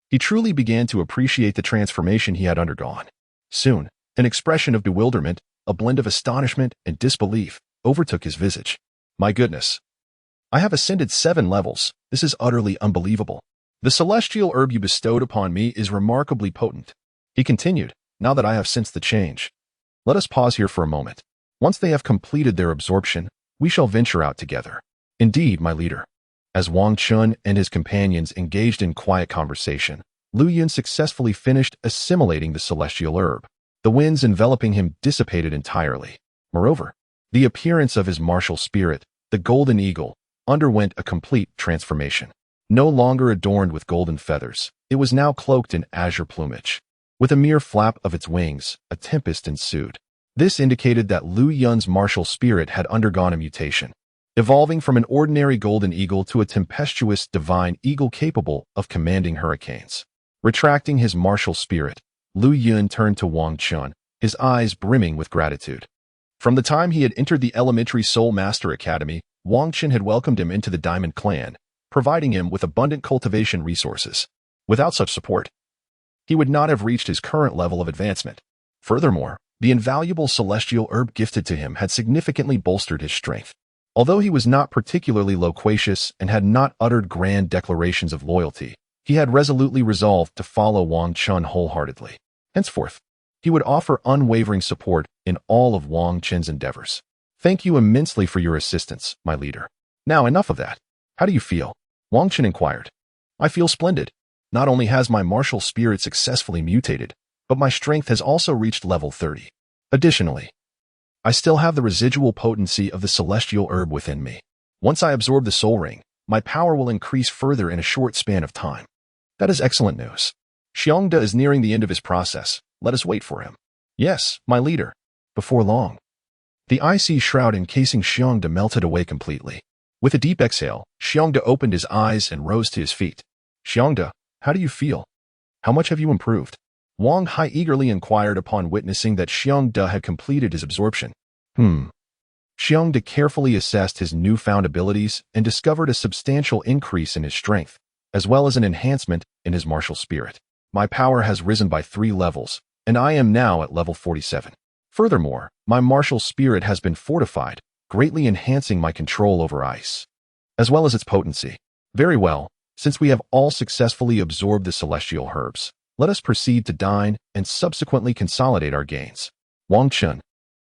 S1: he truly began to appreciate the transformation he had undergone. Soon, an expression of bewilderment, a blend of astonishment and disbelief, overtook his visage. My goodness! I have ascended 7 levels. This is utterly unbelievable. The celestial herb you bestowed upon me is remarkably potent. He continued, now that I have sensed the change. Let us pause here for a moment. Once they have completed their absorption, we shall venture out together. Indeed, my leader. As Wang Chen and his companions engaged in quiet conversation, Lu Yun successfully finished assimilating the celestial herb. The winds enveloping him dissipated entirely. Moreover, the appearance of his martial spirit, the golden eagle, underwent a complete transformation. No longer adorned with golden feathers, it was now cloaked in azure plumage. With a mere flap of its wings, a tempest ensued. This indicated that Lu Yun's martial spirit had undergone a mutation, evolving from an ordinary golden eagle to a tempestuous divine eagle capable of commanding hurricanes. Retracting his martial spirit, Lu Yun turned to Wang Chen, his eyes brimming with gratitude. From the time he had entered the Elementary Soul Master Academy, Wang Chen had welcomed him into the Diamond Clan, providing him with abundant cultivation resources. Without such support, he would not have reached his current level of advancement. Furthermore, the invaluable celestial herb gifted to him had significantly bolstered his strength. Although he was not particularly loquacious and had not uttered grand declarations of loyalty, he had resolutely resolved to follow Wang Chun wholeheartedly. Henceforth, he would offer unwavering support in all of Wang Chun's endeavors. Thank you immensely for your assistance, my leader. Now enough of that. How do you feel? Wang Chun inquired. I feel splendid. Not only has my martial spirit successfully mutated, but my strength has also reached level 30. Additionally, I still have the residual potency of the celestial herb within me. Once I absorb the soul ring, my power will increase further in a short span of time. That is excellent news. Xiongda is nearing the end of his process. Let us wait for him. Yes, my leader. Before long. The icy shroud encasing Xiongda melted away completely. With a deep exhale, Xiongda opened his eyes and rose to his feet. Xiongda, how do you feel? How much have you improved? Wang Hai eagerly inquired upon witnessing that Xiongda had completed his absorption. Xiongda carefully assessed his newfound abilities and discovered a substantial increase in his strength, as well as an enhancement in his martial spirit. My power has risen by 3 levels, and I am now at level 47. Furthermore, my martial spirit has been fortified, greatly enhancing my control over ice, as well as its potency. Very well, since we have all successfully absorbed the celestial herbs, let us proceed to dine and subsequently consolidate our gains. Wang Chun,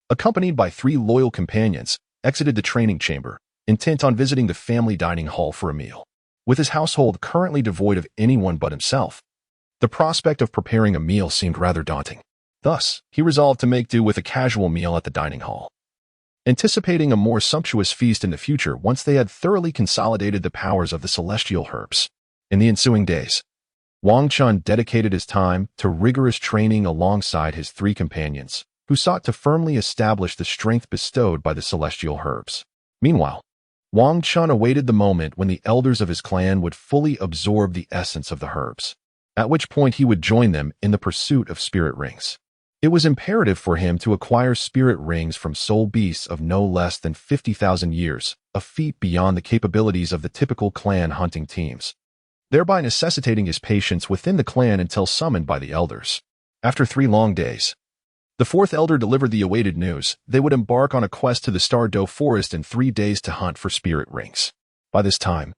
S1: accompanied by 3 loyal companions, exited the training chamber, intent on visiting the family dining hall for a meal. With his household currently devoid of anyone but himself, the prospect of preparing a meal seemed rather daunting. Thus, he resolved to make do with a casual meal at the dining hall, anticipating a more sumptuous feast in the future once they had thoroughly consolidated the powers of the celestial herbs. In the ensuing days, Wang Chun dedicated his time to rigorous training alongside his 3 companions, who sought to firmly establish the strength bestowed by the celestial herbs. Meanwhile, Wang Chun awaited the moment when the elders of his clan would fully absorb the essence of the herbs, at which point he would join them in the pursuit of spirit rings. It was imperative for him to acquire spirit rings from soul beasts of no less than 50,000 years, a feat beyond the capabilities of the typical clan hunting teams, thereby necessitating his patience within the clan until summoned by the elders. After 3 long days, the 4th elder delivered the awaited news. They would embark on a quest to the Star Doe Forest in 3 days to hunt for spirit rings. By this time,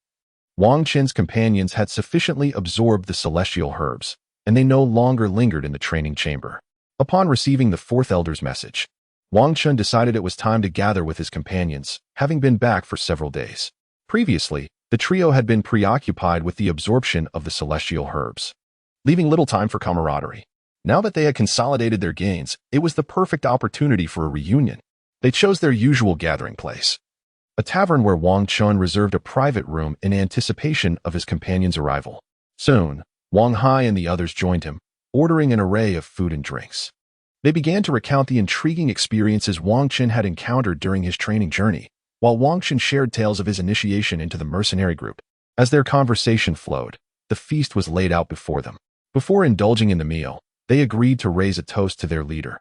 S1: Wang Chun's companions had sufficiently absorbed the celestial herbs, and they no longer lingered in the training chamber. Upon receiving the 4th elder's message, Wang Chun decided it was time to gather with his companions, having been back for several days. Previously, the trio had been preoccupied with the absorption of the celestial herbs, leaving little time for camaraderie. Now that they had consolidated their gains, it was the perfect opportunity for a reunion. They chose their usual gathering place, a tavern where Wang Chun reserved a private room in anticipation of his companion's arrival. Soon, Wang Hai and the others joined him, ordering an array of food and drinks. They began to recount the intriguing experiences Wang Chun had encountered during his training journey, while Wang Chun shared tales of his initiation into the mercenary group. As their conversation flowed, the feast was laid out before them. Before indulging in the meal, they agreed to raise a toast to their leader,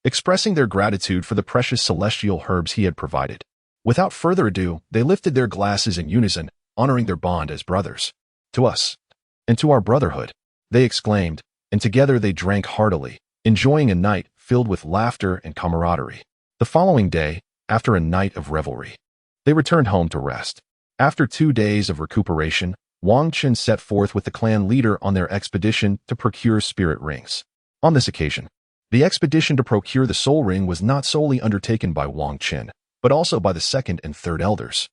S1: expressing their gratitude for the precious celestial herbs he had provided. Without further ado, they lifted their glasses in unison, honoring their bond as brothers. To us, and to our brotherhood, they exclaimed, and together they drank heartily, enjoying a night filled with laughter and camaraderie. The following day, after a night of revelry, they returned home to rest. After 2 days of recuperation, Wang Chun set forth with the clan leader on their expedition to procure spirit rings. On this occasion, the expedition to procure the soul ring was not solely undertaken by Wang Chun, but also by the 2nd and 3rd elders.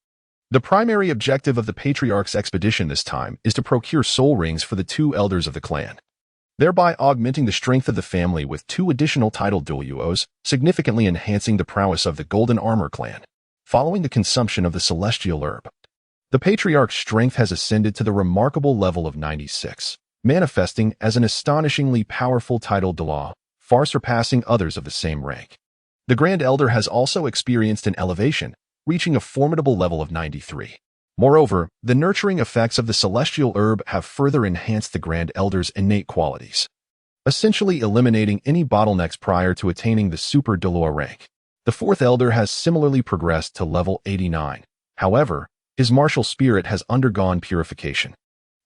S1: The primary objective of the patriarch's expedition this time is to procure soul rings for the 2 elders of the clan, thereby augmenting the strength of the family with 2 additional titled Douluos, significantly enhancing the prowess of the Golden Armor clan. Following the consumption of the celestial herb, the patriarch's strength has ascended to the remarkable level of 96, manifesting as an astonishingly powerful titled Douluo, far surpassing others of the same rank. The Grand Elder has also experienced an elevation, reaching a formidable level of 93. Moreover, the nurturing effects of the celestial herb have further enhanced the Grand Elder's innate qualities, essentially eliminating any bottlenecks prior to attaining the Super Douluo rank. The 4th Elder has similarly progressed to level 89. However, His martial spirit has undergone purification,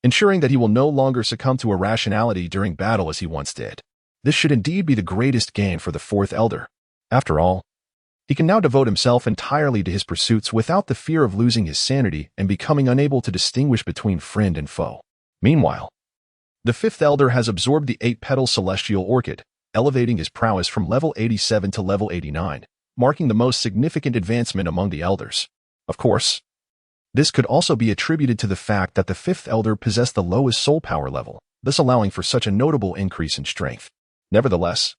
S1: ensuring that he will no longer succumb to irrationality during battle as he once did. This should indeed be the greatest gain for the fourth elder. After all, he can now devote himself entirely to his pursuits without the fear of losing his sanity and becoming unable to distinguish between friend and foe. Meanwhile, the fifth elder has absorbed the 8-petal celestial orchid, elevating his prowess from level 87 to level 89, marking the most significant advancement among the elders. Of course, this could also be attributed to the fact that the fifth elder possessed the lowest soul power level, thus allowing for such a notable increase in strength. Nevertheless,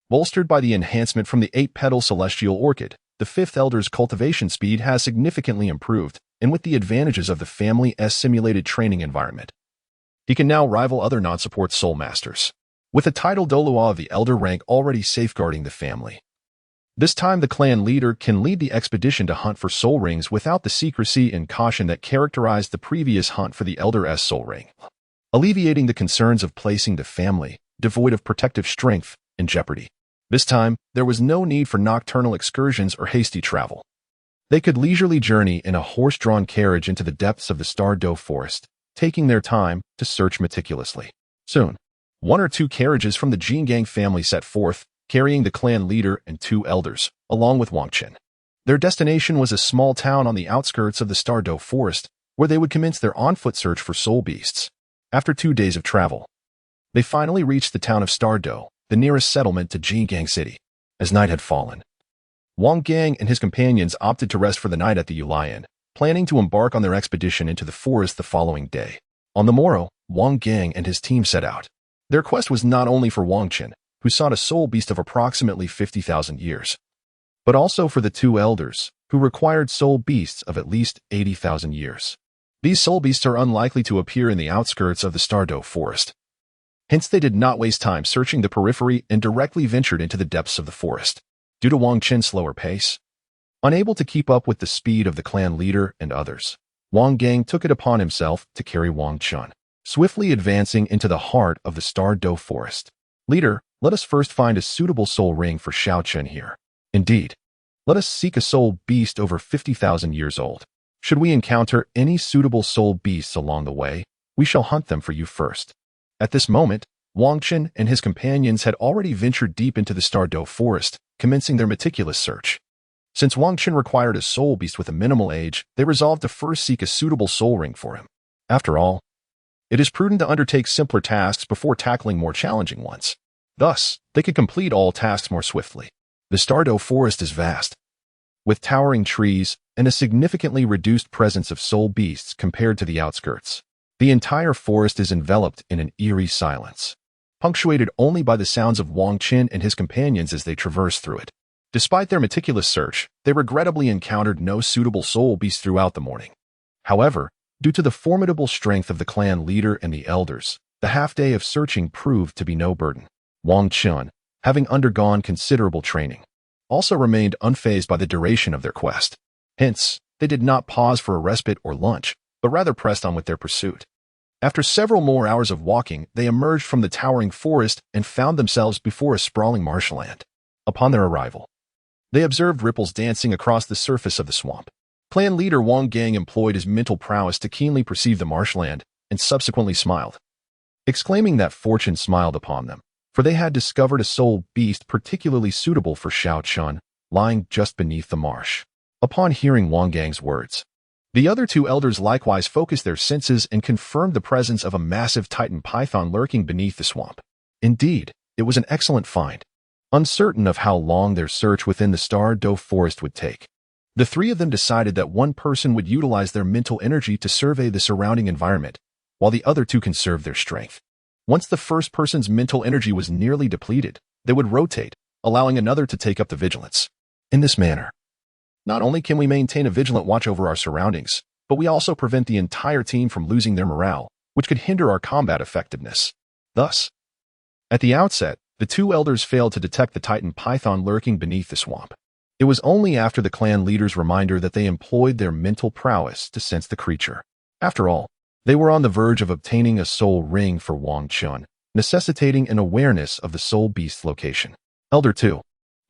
S1: bolstered by the enhancement from the 8-petal celestial orchid, the fifth elder's cultivation speed has significantly improved, and with the advantages of the family's simulated training environment, he can now rival other non-support soul masters, with the title Douluo of the elder rank already safeguarding the family. This time the clan leader can lead the expedition to hunt for soul rings without the secrecy and caution that characterized the previous hunt for the elder's soul ring, alleviating the concerns of placing the family, devoid of protective strength, in jeopardy. This time, there was no need for nocturnal excursions or hasty travel. They could leisurely journey in a horse-drawn carriage into the depths of the Douluo forest, taking their time to search meticulously. Soon, 1 or 2 carriages from the Jingang family set forth, carrying the clan leader and 2 elders, along with Wang Qin. Their destination was a small town on the outskirts of the Douluo forest, where they would commence their on-foot search for soul beasts. After 2 days of travel, they finally reached the town of Douluo, the nearest settlement to Jingang City. As night had fallen, Wang Gang and his companions opted to rest for the night at the Yulian, planning to embark on their expedition into the forest the following day. On the morrow, Wang Gang and his team set out. Their quest was not only for Wang Qin, who sought a soul beast of approximately 50,000 years, but also for the 2 elders, who required soul beasts of at least 80,000 years. These soul beasts are unlikely to appear in the outskirts of the Douluo forest. Hence, they did not waste time searching the periphery and directly ventured into the depths of the forest. Due to Wang Qin's slower pace, unable to keep up with the speed of the clan leader and others, Wang Gang took it upon himself to carry Wang Qin, swiftly advancing into the heart of the Douluo forest. Leader, let us first find a suitable soul ring for Xiao Chen here. Indeed, let us seek a soul beast over 50,000 years old. Should we encounter any suitable soul beasts along the way, we shall hunt them for you first. At this moment, Wang Qin and his companions had already ventured deep into the Douluo forest, commencing their meticulous search. Since Wang Qin required a soul beast with a minimal age, they resolved to first seek a suitable soul ring for him. After all, it is prudent to undertake simpler tasks before tackling more challenging ones. Thus, they could complete all tasks more swiftly. The Douluo forest is vast, with towering trees and a significantly reduced presence of soul beasts compared to the outskirts. The entire forest is enveloped in an eerie silence, punctuated only by the sounds of Wang Qin and his companions as they traverse through it. Despite their meticulous search, they regrettably encountered no suitable soul beasts throughout the morning. However, due to the formidable strength of the clan leader and the elders, the half-day of searching proved to be no burden. Wang Qin, having undergone considerable training, also remained unfazed by the duration of their quest. Hence, they did not pause for a respite or lunch, but rather pressed on with their pursuit. After several more hours of walking, they emerged from the towering forest and found themselves before a sprawling marshland. Upon their arrival, they observed ripples dancing across the surface of the swamp. Clan leader Wang Gang employed his mental prowess to keenly perceive the marshland and subsequently smiled, exclaiming that fortune smiled upon them, for they had discovered a soul beast particularly suitable for Xiao Chen, lying just beneath the marsh. Upon hearing Wang Gang's words, the other 2 elders likewise focused their senses and confirmed the presence of a massive titan python lurking beneath the swamp. Indeed, it was an excellent find. Uncertain of how long their search within the Douluo forest would take, the 3 of them decided that one person would utilize their mental energy to survey the surrounding environment, while the other 2 conserved their strength. Once the first person's mental energy was nearly depleted, they would rotate, allowing another to take up the vigilance. In this manner, not only can we maintain a vigilant watch over our surroundings, but we also prevent the entire team from losing their morale, which could hinder our combat effectiveness. Thus, at the outset, the 2 elders failed to detect the titan python lurking beneath the swamp. It was only after the clan leader's reminder that they employed their mental prowess to sense the creature. After all, they were on the verge of obtaining a soul ring for Wang Qin, necessitating an awareness of the soul beast's location. Elder 2,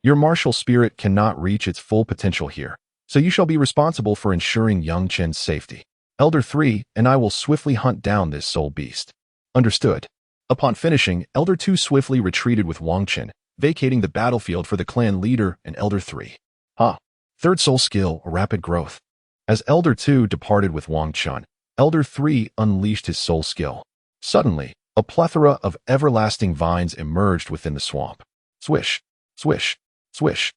S1: your martial spirit cannot reach its full potential here. So you shall be responsible for ensuring young Chen's safety. Elder 3 and I will swiftly hunt down this soul beast. Understood. Upon finishing, Elder 2 swiftly retreated with Wang Chen, vacating the battlefield for the clan leader and Elder 3. Third soul skill, rapid growth. As Elder 2 departed with Wang Chen, Elder 3 unleashed his soul skill. Suddenly, a plethora of everlasting vines emerged within the swamp. Swish, swish, swish.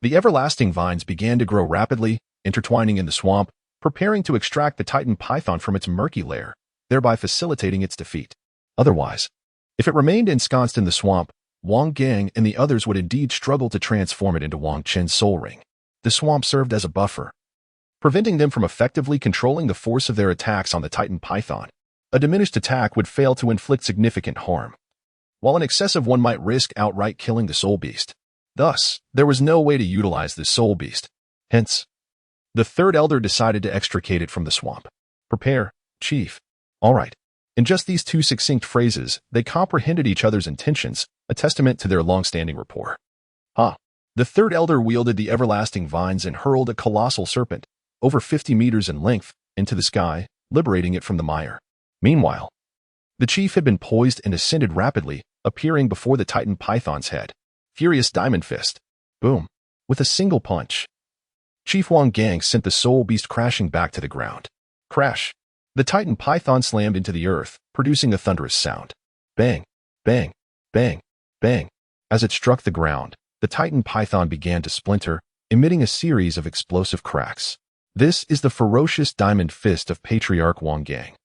S1: The everlasting vines began to grow rapidly, intertwining in the swamp, preparing to extract the Titan python from its murky lair, thereby facilitating its defeat. Otherwise, if it remained ensconced in the swamp, Wang Gang and the others would indeed struggle to transform it into Wang Chen's soul ring. The swamp served as a buffer, preventing them from effectively controlling the force of their attacks on the Titan python. A diminished attack would fail to inflict significant harm, while an excessive one might risk outright killing the soul beast. Thus, there was no way to utilize this soul beast. Hence, the third elder decided to extricate it from the swamp. Prepare, Chief. All right. In just these two succinct phrases, they comprehended each other's intentions, a testament to their long-standing rapport. The third elder wielded the everlasting vines and hurled a colossal serpent, over 50 meters in length, into the sky, liberating it from the mire. Meanwhile, the chief had been poised and ascended rapidly, appearing before the Titan python's head. Furious diamond fist. Boom. With a single punch, Chief Wang Gang sent the soul beast crashing back to the ground. Crash. The Titan python slammed into the earth, producing a thunderous sound. Bang, bang, bang, bang. As it struck the ground, the Titan python began to splinter, emitting a series of explosive cracks. This is the ferocious diamond fist of Patriarch Wang Gang,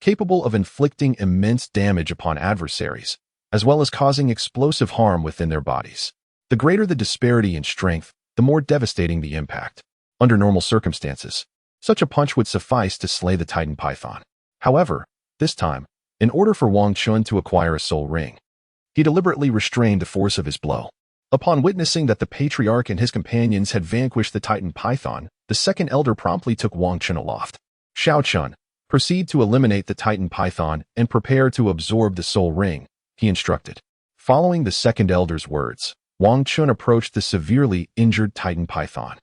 S1: capable of inflicting immense damage upon adversaries, as well as causing explosive harm within their bodies. The greater the disparity in strength, the more devastating the impact. Under normal circumstances, such a punch would suffice to slay the Titan python. However, this time, in order for Wang Chun to acquire a soul ring, he deliberately restrained the force of his blow. Upon witnessing that the Patriarch and his companions had vanquished the Titan python, the second elder promptly took Wang Chun aloft. Xiao Chun, proceed to eliminate the Titan python and prepare to absorb the soul ring, he instructed. Following the second elder's words, Wang Chun approached the severely injured Titan python.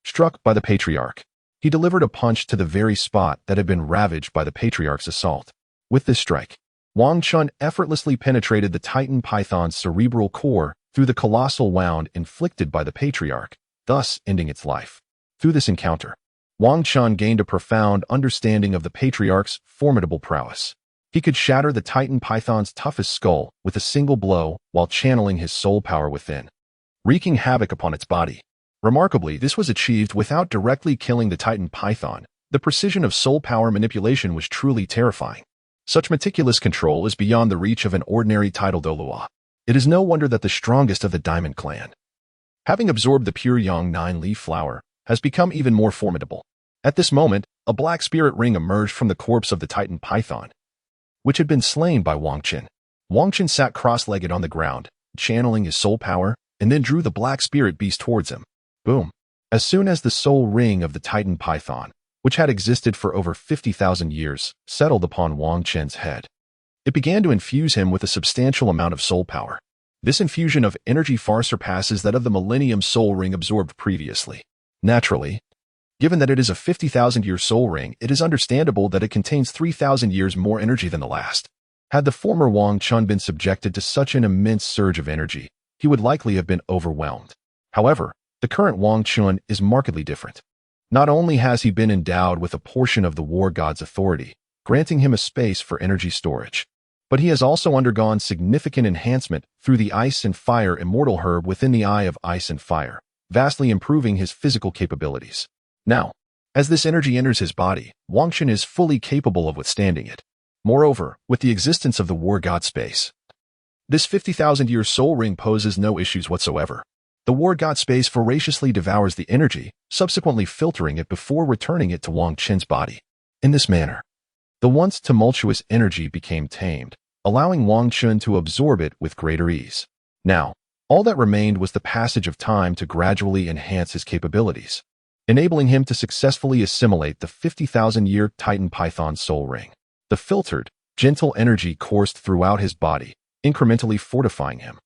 S1: Struck by the Patriarch, he delivered a punch to the very spot that had been ravaged by the Patriarch's assault. With this strike, Wang Chun effortlessly penetrated the Titan python's cerebral core through the colossal wound inflicted by the Patriarch, thus ending its life. Through this encounter, Wang Chun gained a profound understanding of the Patriarch's formidable prowess. He could shatter the Titan python's toughest skull with a single blow while channeling his soul power within, wreaking havoc upon its body. Remarkably, this was achieved without directly killing the Titan python. The precision of soul power manipulation was truly terrifying. Such meticulous control is beyond the reach of an ordinary title Douluo. It is no wonder that the strongest of the Diamond Clan, having absorbed the pure young nine-leaf flower, has become even more formidable. At this moment, a black spirit ring emerged from the corpse of the Titan python, which had been slain by Wang Chen. Wang Chen sat cross-legged on the ground, channeling his soul power, and then drew the black spirit beast towards him. Boom. As soon as the soul ring of the Titan python, which had existed for over 50,000 years, settled upon Wang Chen's head, it began to infuse him with a substantial amount of soul power. This infusion of energy far surpasses that of the Millennium Soul Ring absorbed previously. Naturally, given that it is a 50,000-year soul ring, it is understandable that it contains 3,000 years more energy than the last. Had the former Wang Chun been subjected to such an immense surge of energy, he would likely have been overwhelmed. However, the current Wang Chun is markedly different. Not only has he been endowed with a portion of the war god's authority, granting him a space for energy storage, but he has also undergone significant enhancement through the Ice and Fire Immortal Herb within the Eye of Ice and Fire, vastly improving his physical capabilities. Now, as this energy enters his body, Wang Chun is fully capable of withstanding it. Moreover, with the existence of the war god space, this 50,000-year soul ring poses no issues whatsoever. The war god space voraciously devours the energy, subsequently filtering it before returning it to Wang Chen's body. In this manner, the once tumultuous energy became tamed, allowing Wang Chun to absorb it with greater ease. Now, all that remained was the passage of time to gradually enhance his capabilities, enabling him to successfully assimilate the 50,000-year Titan Python soul ring. The filtered, gentle energy coursed throughout his body, incrementally fortifying him,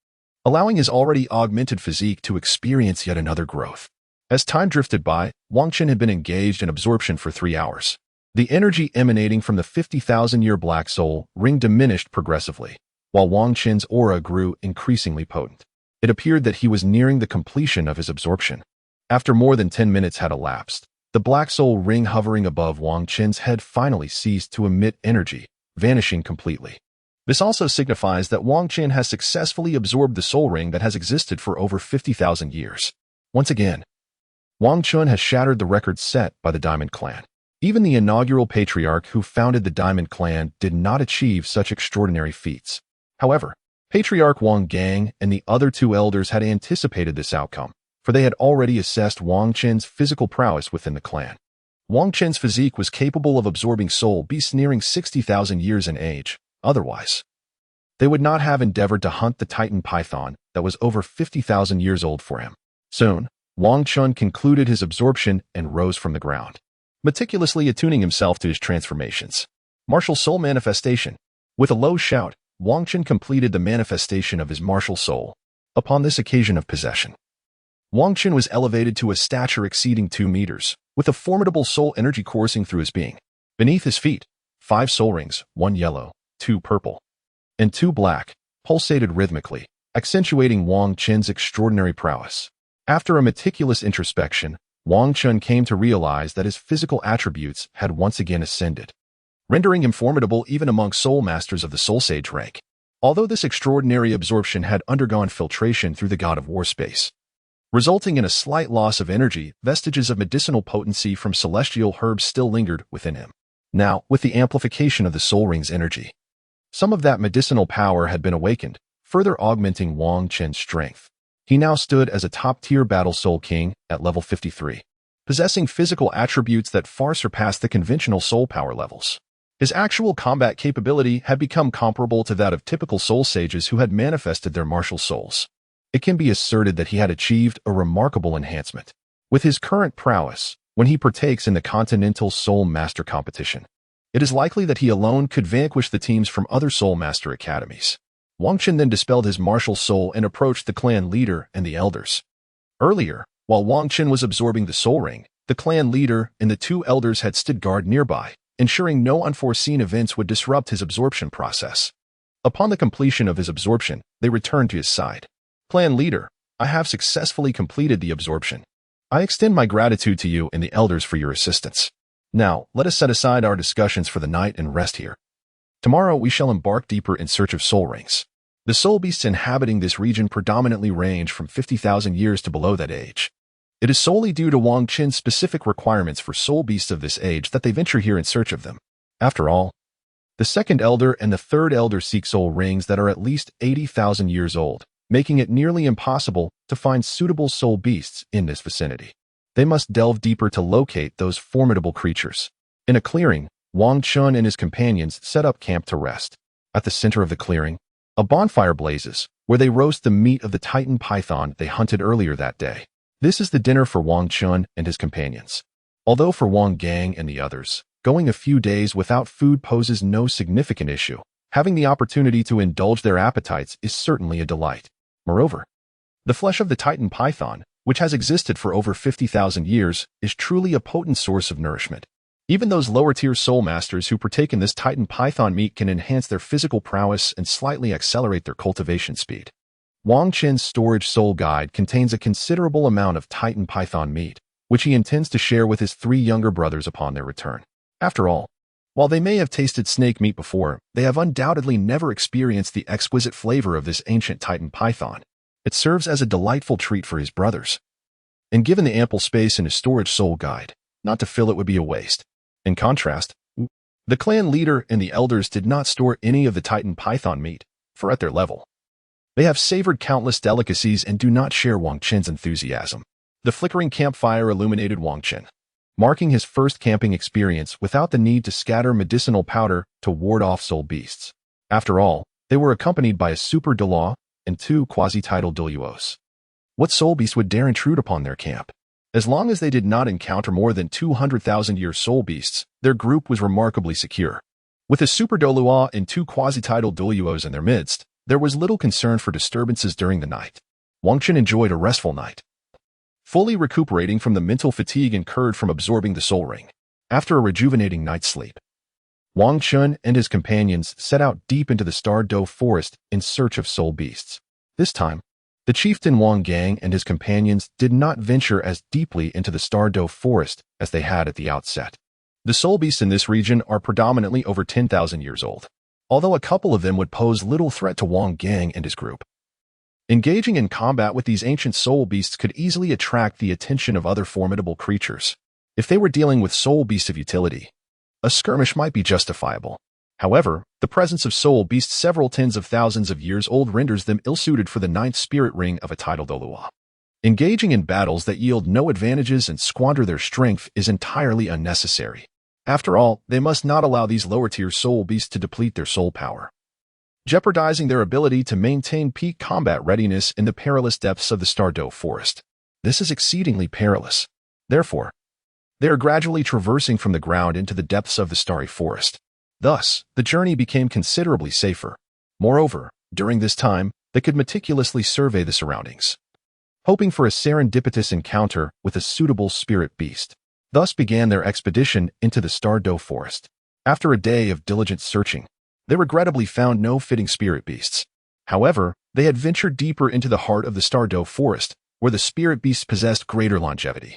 S1: allowing his already augmented physique to experience yet another growth. As time drifted by, Wang Qin had been engaged in absorption for 3 hours. The energy emanating from the 50,000-year black soul ring diminished progressively, while Wang Qin's aura grew increasingly potent. It appeared that he was nearing the completion of his absorption. After more than 10 minutes had elapsed, the black soul ring hovering above Wang Qin's head finally ceased to emit energy, vanishing completely. This also signifies that Wang Qin has successfully absorbed the soul ring that has existed for over 50,000 years. Once again, Wang Qin has shattered the record set by the Diamond Clan. Even the inaugural patriarch who founded the Diamond Clan did not achieve such extraordinary feats. However, Patriarch Wang Gang and the other 2 elders had anticipated this outcome, for they had already assessed Wang Qin's physical prowess within the clan. Wang Qin's physique was capable of absorbing soul beasts nearing 60,000 years in age. Otherwise, they would not have endeavored to hunt the Titan python that was over 50,000 years old for him. Soon, Wang Qin concluded his absorption and rose from the ground, meticulously attuning himself to his transformations. Martial soul manifestation. With a low shout, Wang Qin completed the manifestation of his martial soul. Upon this occasion of possession, Wang Qin was elevated to a stature exceeding 2 meters, with a formidable soul energy coursing through his being. Beneath his feet, 5 soul rings, 1 yellow, 2 purple, and 2 black, pulsated rhythmically, accentuating Wang Qin's extraordinary prowess. After a meticulous introspection, Wang Qin came to realize that his physical attributes had once again ascended, rendering him formidable even among soul masters of the Soul Sage rank. Although this extraordinary absorption had undergone filtration through the God of War space, resulting in a slight loss of energy, vestiges of medicinal potency from celestial herbs still lingered within him. Now, with the amplification of the Soul Ring's energy, some of that medicinal power had been awakened, further augmenting Wang Qin's strength. He now stood as a top-tier battle soul king at level 53, possessing physical attributes that far surpassed the conventional soul power levels. His actual combat capability had become comparable to that of typical soul sages who had manifested their martial souls. It can be asserted that he had achieved a remarkable enhancement. With his current prowess, when he partakes in the Continental Soul Master competition, it is likely that he alone could vanquish the teams from other Soul Master academies. Wang Qin then dispelled his martial soul and approached the clan leader and the elders. Earlier, while Wang Qin was absorbing the soul ring, the clan leader and the 2 elders had stood guard nearby, ensuring no unforeseen events would disrupt his absorption process. Upon the completion of his absorption, they returned to his side. Clan leader, I have successfully completed the absorption. I extend my gratitude to you and the elders for your assistance. Now, let us set aside our discussions for the night and rest here. Tomorrow we shall embark deeper in search of soul rings. The soul beasts inhabiting this region predominantly range from 50,000 years to below that age. It is solely due to Wang Qin's specific requirements for soul beasts of this age that they venture here in search of them. After all, the 2nd elder and the 3rd elder seek soul rings that are at least 80,000 years old, making it nearly impossible to find suitable soul beasts in this vicinity. They must delve deeper to locate those formidable creatures. In a clearing, Wang Qin and his companions set up camp to rest. At the center of the clearing, a bonfire blazes, where they roast the meat of the Titan python they hunted earlier that day. This is the dinner for Wang Qin and his companions. Although for Wang Gang and the others, going a few days without food poses no significant issue, having the opportunity to indulge their appetites is certainly a delight. Moreover, the flesh of the Titan python, which has existed for over 50,000 years, is truly a potent source of nourishment. Even those lower-tier soul masters who partake in this Titan python meat can enhance their physical prowess and slightly accelerate their cultivation speed. Wang Qin's storage soul guide contains a considerable amount of Titan python meat, which he intends to share with his 3 younger brothers upon their return. After all, while they may have tasted snake meat before, they have undoubtedly never experienced the exquisite flavor of this ancient Titan python. It serves as a delightful treat for his brothers. And given the ample space in his storage soul guide, not to fill it would be a waste. In contrast, the clan leader and the elders did not store any of the Titan python meat, for at their level, they have savored countless delicacies and do not share Wang Qin's enthusiasm. The flickering campfire illuminated Wang Qin, marking his first camping experience without the need to scatter medicinal powder to ward off soul beasts. After all, they were accompanied by a super Douluo and 2 quasi-tidal Douluos. What soul beast would dare intrude upon their camp? As long as they did not encounter more than 200,000-year soul beasts, their group was remarkably secure. With a super Douluo and 2 quasi-tidal Douluos in their midst, there was little concern for disturbances during the night. Wang Qin enjoyed a restful night. fully recuperating from the mental fatigue incurred from absorbing the soul ring. After a rejuvenating night's sleep, Wang Chun and his companions set out deep into the Douluo forest in search of soul beasts. This time, the chieftain Wang Gang and his companions did not venture as deeply into the Douluo forest as they had at the outset. The soul beasts in this region are predominantly over 10,000 years old, although a couple of them would pose little threat to Wang Gang and his group. Engaging in combat with these ancient soul beasts could easily attract the attention of other formidable creatures. If they were dealing with soul beasts of utility, a skirmish might be justifiable. However, the presence of soul beasts several tens of thousands of years old renders them ill-suited for the ninth spirit ring of a titled Douluo. Engaging in battles that yield no advantages and squander their strength is entirely unnecessary. After all, they must not allow these lower-tier soul beasts to deplete their soul power, jeopardizing their ability to maintain peak combat readiness in the perilous depths of the Douluo forest. This is exceedingly perilous. Therefore, they are gradually traversing from the ground into the depths of the starry forest. Thus, the journey became considerably safer. Moreover, during this time, they could meticulously survey the surroundings, hoping for a serendipitous encounter with a suitable spirit beast. Thus began their expedition into the Douluo forest. After a day of diligent searching, they regrettably found no fitting spirit beasts. However, they had ventured deeper into the heart of the Douluo forest, where the spirit beasts possessed greater longevity,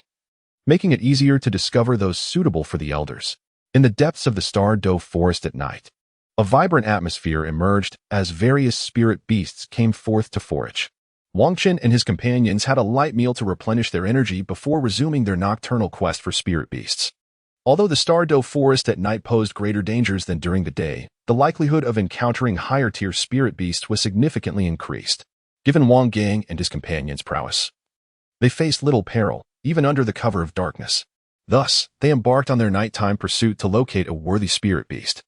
S1: making it easier to discover those suitable for the elders. In the depths of the Douluo forest at night, a vibrant atmosphere emerged as various spirit beasts came forth to forage. Wang Chun and his companions had a light meal to replenish their energy before resuming their nocturnal quest for spirit beasts. Although the Douluo forest at night posed greater dangers than during the day, the likelihood of encountering higher-tier spirit beasts was significantly increased. Given Wang Gang and his companions' prowess, they faced little peril, even under the cover of darkness. Thus, they embarked on their nighttime pursuit to locate a worthy spirit beast.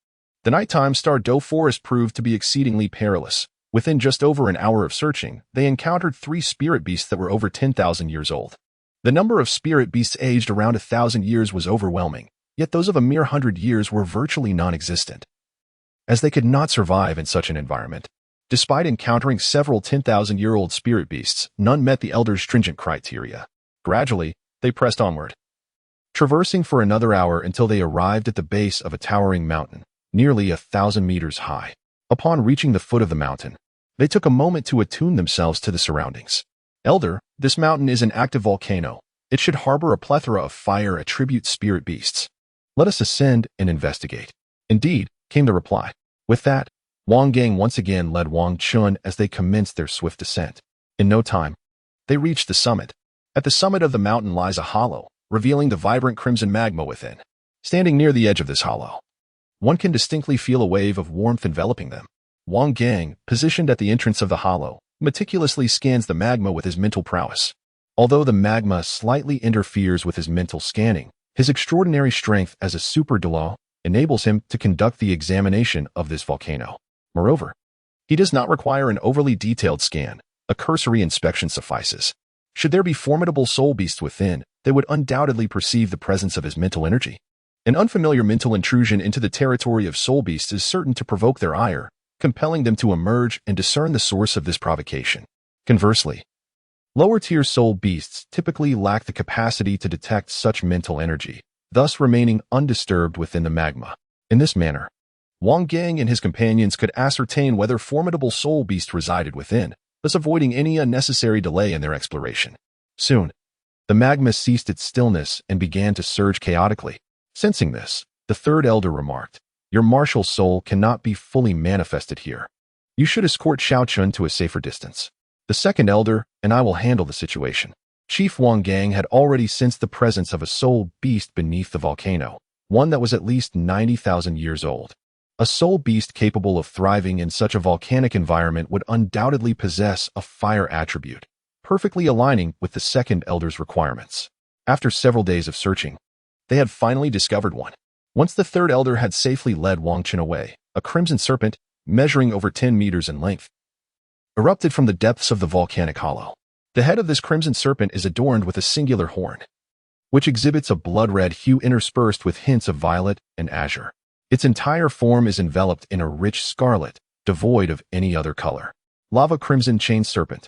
S1: The nighttime Douluo forest proved to be exceedingly perilous. Within just over an hour of searching, they encountered 3 spirit beasts that were over 10,000 years old. The number of spirit beasts aged around 1,000 years was overwhelming, yet those of a mere 100 years were virtually non-existent, as they could not survive in such an environment. Despite encountering several 10,000-year-old spirit beasts, none met the elders' stringent criteria. Gradually, they pressed onward, traversing for another hour until they arrived at the base of a towering mountain, nearly 1,000 meters high. Upon reaching the foot of the mountain, they took a moment to attune themselves to the surroundings. Elder, this mountain is an active volcano. It should harbor a plethora of fire attribute spirit beasts. Let us ascend and investigate. Indeed, came the reply. With that, Wang Gang once again led Wang Chun as they commenced their swift descent. In no time, they reached the summit. At the summit of the mountain lies a hollow, revealing the vibrant crimson magma within. Standing near the edge of this hollow, one can distinctly feel a wave of warmth enveloping them. Wang Gang, positioned at the entrance of the hollow, meticulously scans the magma with his mental prowess. Although the magma slightly interferes with his mental scanning, his extraordinary strength as a super Douluo enables him to conduct the examination of this volcano. Moreover, he does not require an overly detailed scan. A cursory inspection suffices. Should there be formidable soul beasts within, they would undoubtedly perceive the presence of his mental energy. An unfamiliar mental intrusion into the territory of soul beasts is certain to provoke their ire, compelling them to emerge and discern the source of this provocation. Conversely, lower-tier soul beasts typically lack the capacity to detect such mental energy, thus remaining undisturbed within the magma. In this manner, Wang Gang and his companions could ascertain whether formidable soul beasts resided within, thus avoiding any unnecessary delay in their exploration. Soon, the magma ceased its stillness and began to surge chaotically. Sensing this, the third elder remarked, "Your martial soul cannot be fully manifested here. You should escort Xiao Chun to a safer distance. The second elder and I will handle the situation." Chief Wang Gang had already sensed the presence of a soul beast beneath the volcano, one that was at least 90,000 years old. A soul beast capable of thriving in such a volcanic environment would undoubtedly possess a fire attribute, perfectly aligning with the second elder's requirements. After several days of searching, they had finally discovered one. Once the third elder had safely led Wang Chun away, a crimson serpent, measuring over 10 meters in length, erupted from the depths of the volcanic hollow. The head of this crimson serpent is adorned with a singular horn, which exhibits a blood-red hue interspersed with hints of violet and azure. Its entire form is enveloped in a rich scarlet, devoid of any other color. "Lava crimson chain serpent,"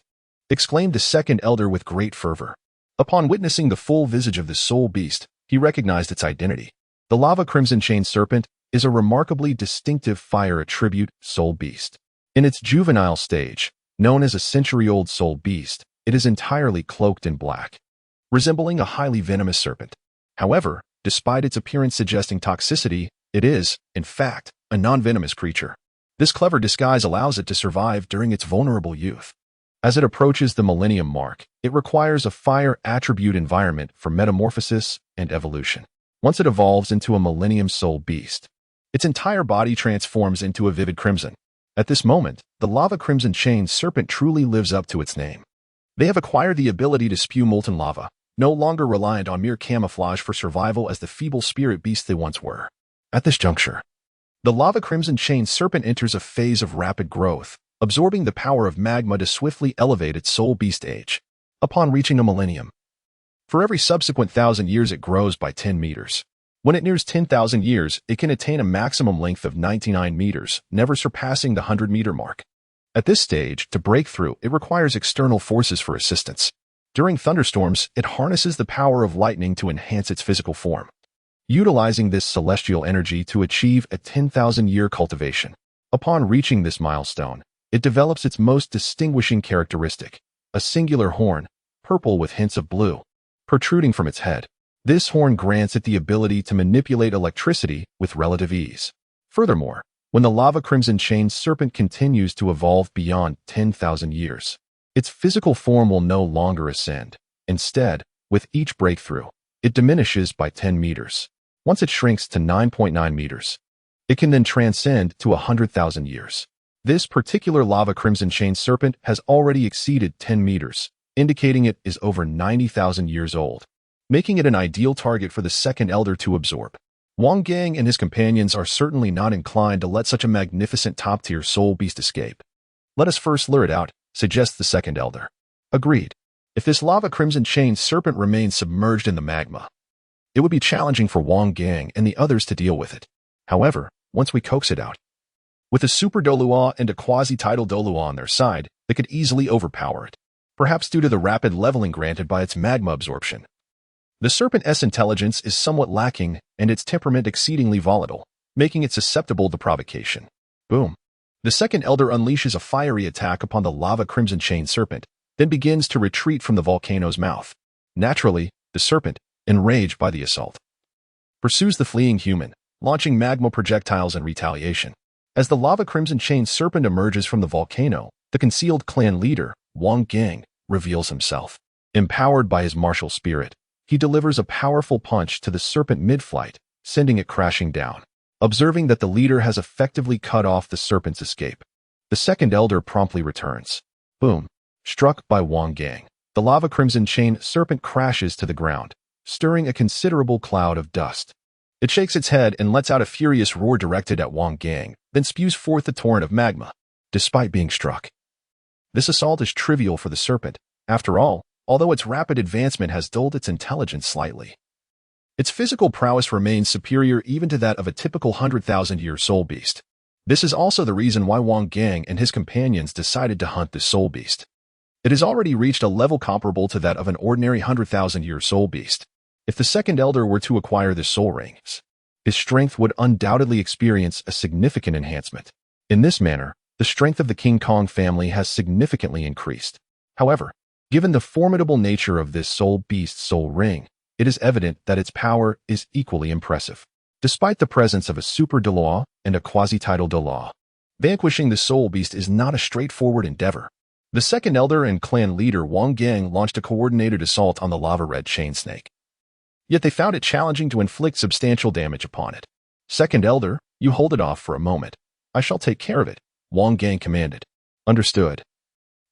S1: exclaimed the second elder with great fervor. Upon witnessing the full visage of the soul beast, he recognized its identity. The lava crimson chain serpent is a remarkably distinctive fire attribute soul beast. In its juvenile stage, known as a century-old soul beast, it is entirely cloaked in black, resembling a highly venomous serpent. However, despite its appearance suggesting toxicity, it is, in fact, a non-venomous creature. This clever disguise allows it to survive during its vulnerable youth. As it approaches the millennium mark, it requires a fire attribute environment for metamorphosis and evolution. Once it evolves into a millennium soul beast, its entire body transforms into a vivid crimson. At this moment, the lava crimson chain serpent truly lives up to its name. They have acquired the ability to spew molten lava, no longer reliant on mere camouflage for survival as the feeble spirit beasts they once were. At this juncture, the lava crimson chain serpent enters a phase of rapid growth, absorbing the power of magma to swiftly elevate its soul beast age. Upon reaching a millennium, for every subsequent 1,000 years it grows by 10 meters. When it nears 10,000 years, it can attain a maximum length of 99 meters, never surpassing the 100-meter mark. At this stage, to break through, it requires external forces for assistance. During thunderstorms, it harnesses the power of lightning to enhance its physical form, utilizing this celestial energy to achieve a 10,000-year cultivation. Upon reaching this milestone, it develops its most distinguishing characteristic, a singular horn, purple with hints of blue, protruding from its head. This horn grants it the ability to manipulate electricity with relative ease. Furthermore, when the lava crimson chain serpent continues to evolve beyond 10,000 years, its physical form will no longer ascend. Instead, with each breakthrough, it diminishes by 10 meters. Once it shrinks to 9.9 meters, it can then transcend to 100,000 years. This particular lava crimson chain serpent has already exceeded 10 meters, indicating it is over 90,000 years old, making it an ideal target for the second elder to absorb. Wang Gang and his companions are certainly not inclined to let such a magnificent top-tier soul beast escape. Let us first lure it out, suggests the second elder. Agreed. If this lava crimson chain serpent remains submerged in the magma, it would be challenging for Wang Gang and the others to deal with it. However, once we coax it out, with a super Douluo and a quasi-tidal Douluo on their side, they could easily overpower it, perhaps due to the rapid leveling granted by its magma absorption. The serpent's intelligence is somewhat lacking and its temperament exceedingly volatile, making it susceptible to provocation. Boom. The second elder unleashes a fiery attack upon the lava crimson chain serpent, then begins to retreat from the volcano's mouth. Naturally, the serpent, enraged by the assault, pursues the fleeing human, launching magma projectiles in retaliation. As the lava crimson chain serpent emerges from the volcano, the concealed clan leader, Wang Gang, reveals himself. Empowered by his martial spirit, he delivers a powerful punch to the serpent mid-flight, sending it crashing down. Observing that the leader has effectively cut off the serpent's escape, the second elder promptly returns. Boom. Struck by Wang Gang, the lava crimson chain serpent crashes to the ground, stirring a considerable cloud of dust. It shakes its head and lets out a furious roar directed at Wang Gang, then spews forth a torrent of magma, despite being struck. This assault is trivial for the serpent. After all, although its rapid advancement has dulled its intelligence slightly, its physical prowess remains superior even to that of a typical 100,000-year soul beast. This is also the reason why Wang Gang and his companions decided to hunt this soul beast. It has already reached a level comparable to that of an ordinary 100,000-year soul beast. If the second elder were to acquire the soul rings, his strength would undoubtedly experience a significant enhancement. In this manner, the strength of the King Kong family has significantly increased. However, given the formidable nature of this soul beast's soul ring, it is evident that its power is equally impressive. Despite the presence of a super Douluo and a quasi-tidal Douluo, vanquishing the soul beast is not a straightforward endeavor. The second elder and clan leader Wang Gang launched a coordinated assault on the lava-red chain snake. Yet they found it challenging to inflict substantial damage upon it. Second elder, you hold it off for a moment. I shall take care of it, Wang Gang commanded. Understood.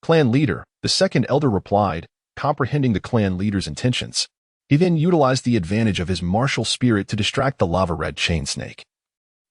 S1: Clan leader, the second elder replied, comprehending the clan leader's intentions. He then utilized the advantage of his martial spirit to distract the lava-red chain snake,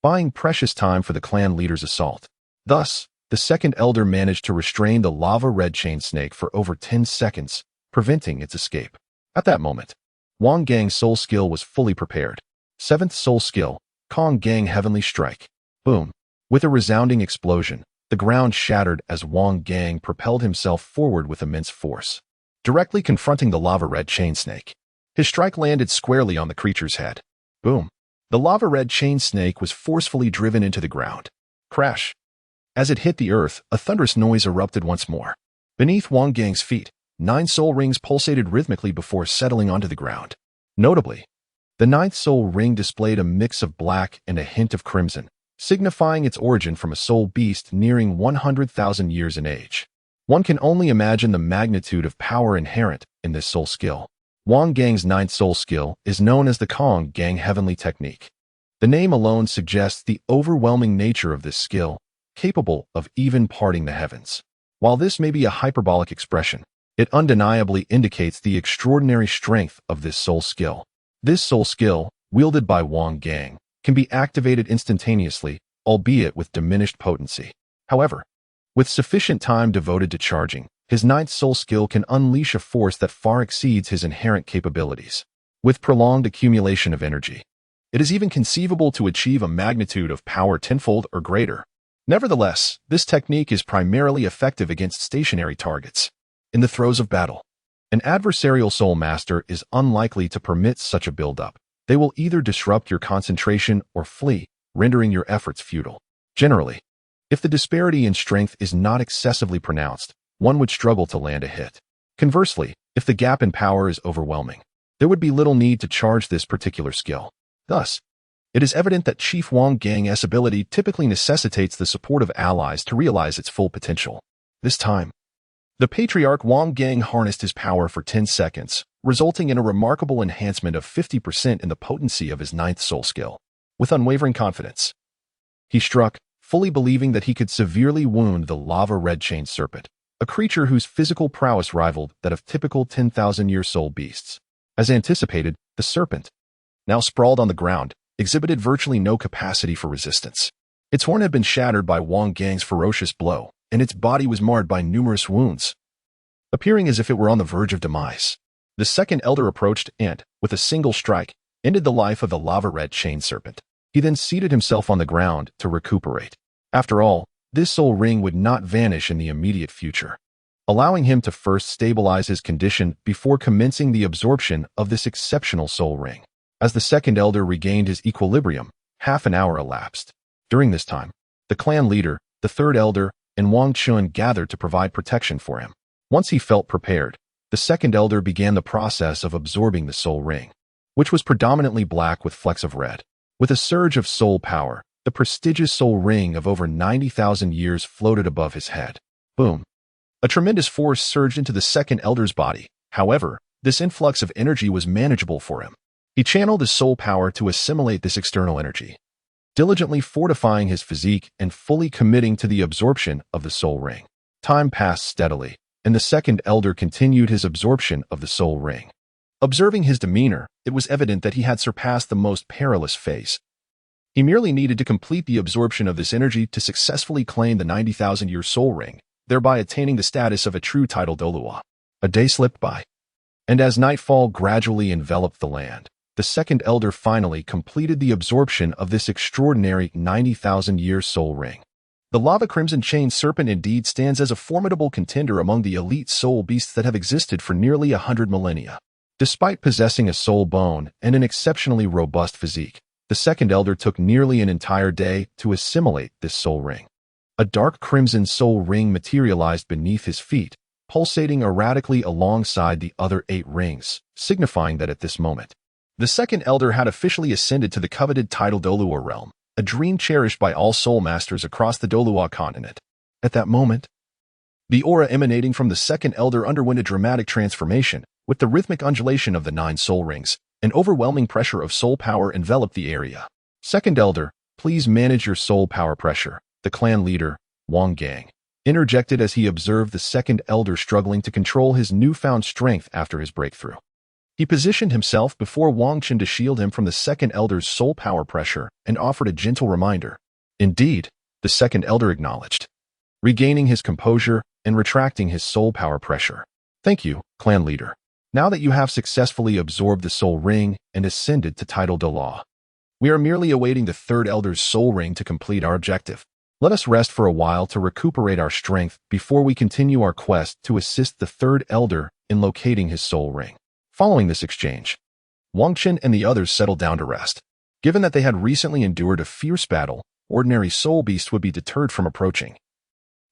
S1: buying precious time for the clan leader's assault. Thus, the second elder managed to restrain the lava-red chain snake for over 10 seconds, preventing its escape. At that moment, Wang Gang's soul skill was fully prepared. 7th soul skill, Kong Gang Heavenly Strike. Boom. With a resounding explosion, the ground shattered as Wang Gang propelled himself forward with immense force. directly confronting the lava-red chain snake. His strike landed squarely on the creature's head. Boom! The lava-red chain snake was forcefully driven into the ground. Crash! As it hit the earth, a thunderous noise erupted once more. Beneath Wang Gang's feet, 9 soul rings pulsated rhythmically before settling onto the ground. Notably, the 9th soul ring displayed a mix of black and a hint of crimson, signifying its origin from a soul beast nearing 100,000 years in age. One can only imagine the magnitude of power inherent in this soul skill. Wang Gang's 9th soul skill is known as the Kong Gang Heavenly Technique. The name alone suggests the overwhelming nature of this skill, capable of even parting the heavens. While this may be a hyperbolic expression, it undeniably indicates the extraordinary strength of this soul skill. This soul skill, wielded by Wang Gang, can be activated instantaneously, albeit with diminished potency. However, with sufficient time devoted to charging, his 9th soul skill can unleash a force that far exceeds his inherent capabilities. With prolonged accumulation of energy, it is even conceivable to achieve a magnitude of power tenfold or greater. Nevertheless, this technique is primarily effective against stationary targets. In the throes of battle, an adversarial soul master is unlikely to permit such a build-up. They will either disrupt your concentration or flee, rendering your efforts futile. Generally, if the disparity in strength is not excessively pronounced, one would struggle to land a hit. Conversely, if the gap in power is overwhelming, there would be little need to charge this particular skill. Thus, it is evident that Chief Wang Gang's ability typically necessitates the support of allies to realize its full potential. This time, the Patriarch Wang Gang harnessed his power for 10 seconds, resulting in a remarkable enhancement of 50% in the potency of his 9th soul skill. With unwavering confidence, he struck, fully believing that he could severely wound the lava-red chain serpent, a creature whose physical prowess rivaled that of typical 10,000-year soul beasts. As anticipated, the serpent, now sprawled on the ground, exhibited virtually no capacity for resistance. Its horn had been shattered by Wang Gang's ferocious blow, and its body was marred by numerous wounds, appearing as if it were on the verge of demise. The second elder approached and, with a single strike, ended the life of the lava-red chain serpent. He then seated himself on the ground to recuperate. After all, this soul ring would not vanish in the immediate future, allowing him to first stabilize his condition before commencing the absorption of this exceptional soul ring. As the second elder regained his equilibrium, half an hour elapsed. During this time, the clan leader, the third elder, and Wang Chun gathered to provide protection for him. Once he felt prepared, the second elder began the process of absorbing the soul ring, which was predominantly black with flecks of red. With a surge of soul power, the prestigious soul ring of over 90,000 years floated above his head. Boom! A tremendous force surged into the second elder's body. However, this influx of energy was manageable for him. He channeled his soul power to assimilate this external energy, diligently fortifying his physique and fully committing to the absorption of the soul ring. Time passed steadily, and the second elder continued his absorption of the soul ring. Observing his demeanor, it was evident that he had surpassed the most perilous phase. He merely needed to complete the absorption of this energy to successfully claim the 90,000-year soul ring, thereby attaining the status of a true title Douluo. A day slipped by, and as nightfall gradually enveloped the land, the second elder finally completed the absorption of this extraordinary 90,000-year soul ring. The lava crimson chain serpent indeed stands as a formidable contender among the elite soul beasts that have existed for nearly 100 millennia. Despite possessing a soul bone and an exceptionally robust physique, the second elder took nearly an entire day to assimilate this soul ring. A dark crimson soul ring materialized beneath his feet, pulsating erratically alongside the other 8 rings, signifying that at this moment, the second elder had officially ascended to the coveted title Douluo realm, a dream cherished by all soul masters across the Douluo Continent. At that moment, the aura emanating from the second elder underwent a dramatic transformation. With the rhythmic undulation of the 9 soul rings, an overwhelming pressure of soul power enveloped the area. Second elder, please manage your soul power pressure, the clan leader, Wang Gang, interjected as he observed the second elder struggling to control his newfound strength after his breakthrough. He positioned himself before Wang Chun to shield him from the second elder's soul power pressure and offered a gentle reminder. Indeed, the second elder acknowledged, regaining his composure and retracting his soul power pressure. Thank you, clan leader. Now that you have successfully absorbed the soul ring and ascended to title Douluo, we are merely awaiting the third elder's soul ring to complete our objective. Let us rest for a while to recuperate our strength before we continue our quest to assist the third elder in locating his soul ring. Following this exchange, Wang Qin and the others settled down to rest. Given that they had recently endured a fierce battle, ordinary soul beasts would be deterred from approaching,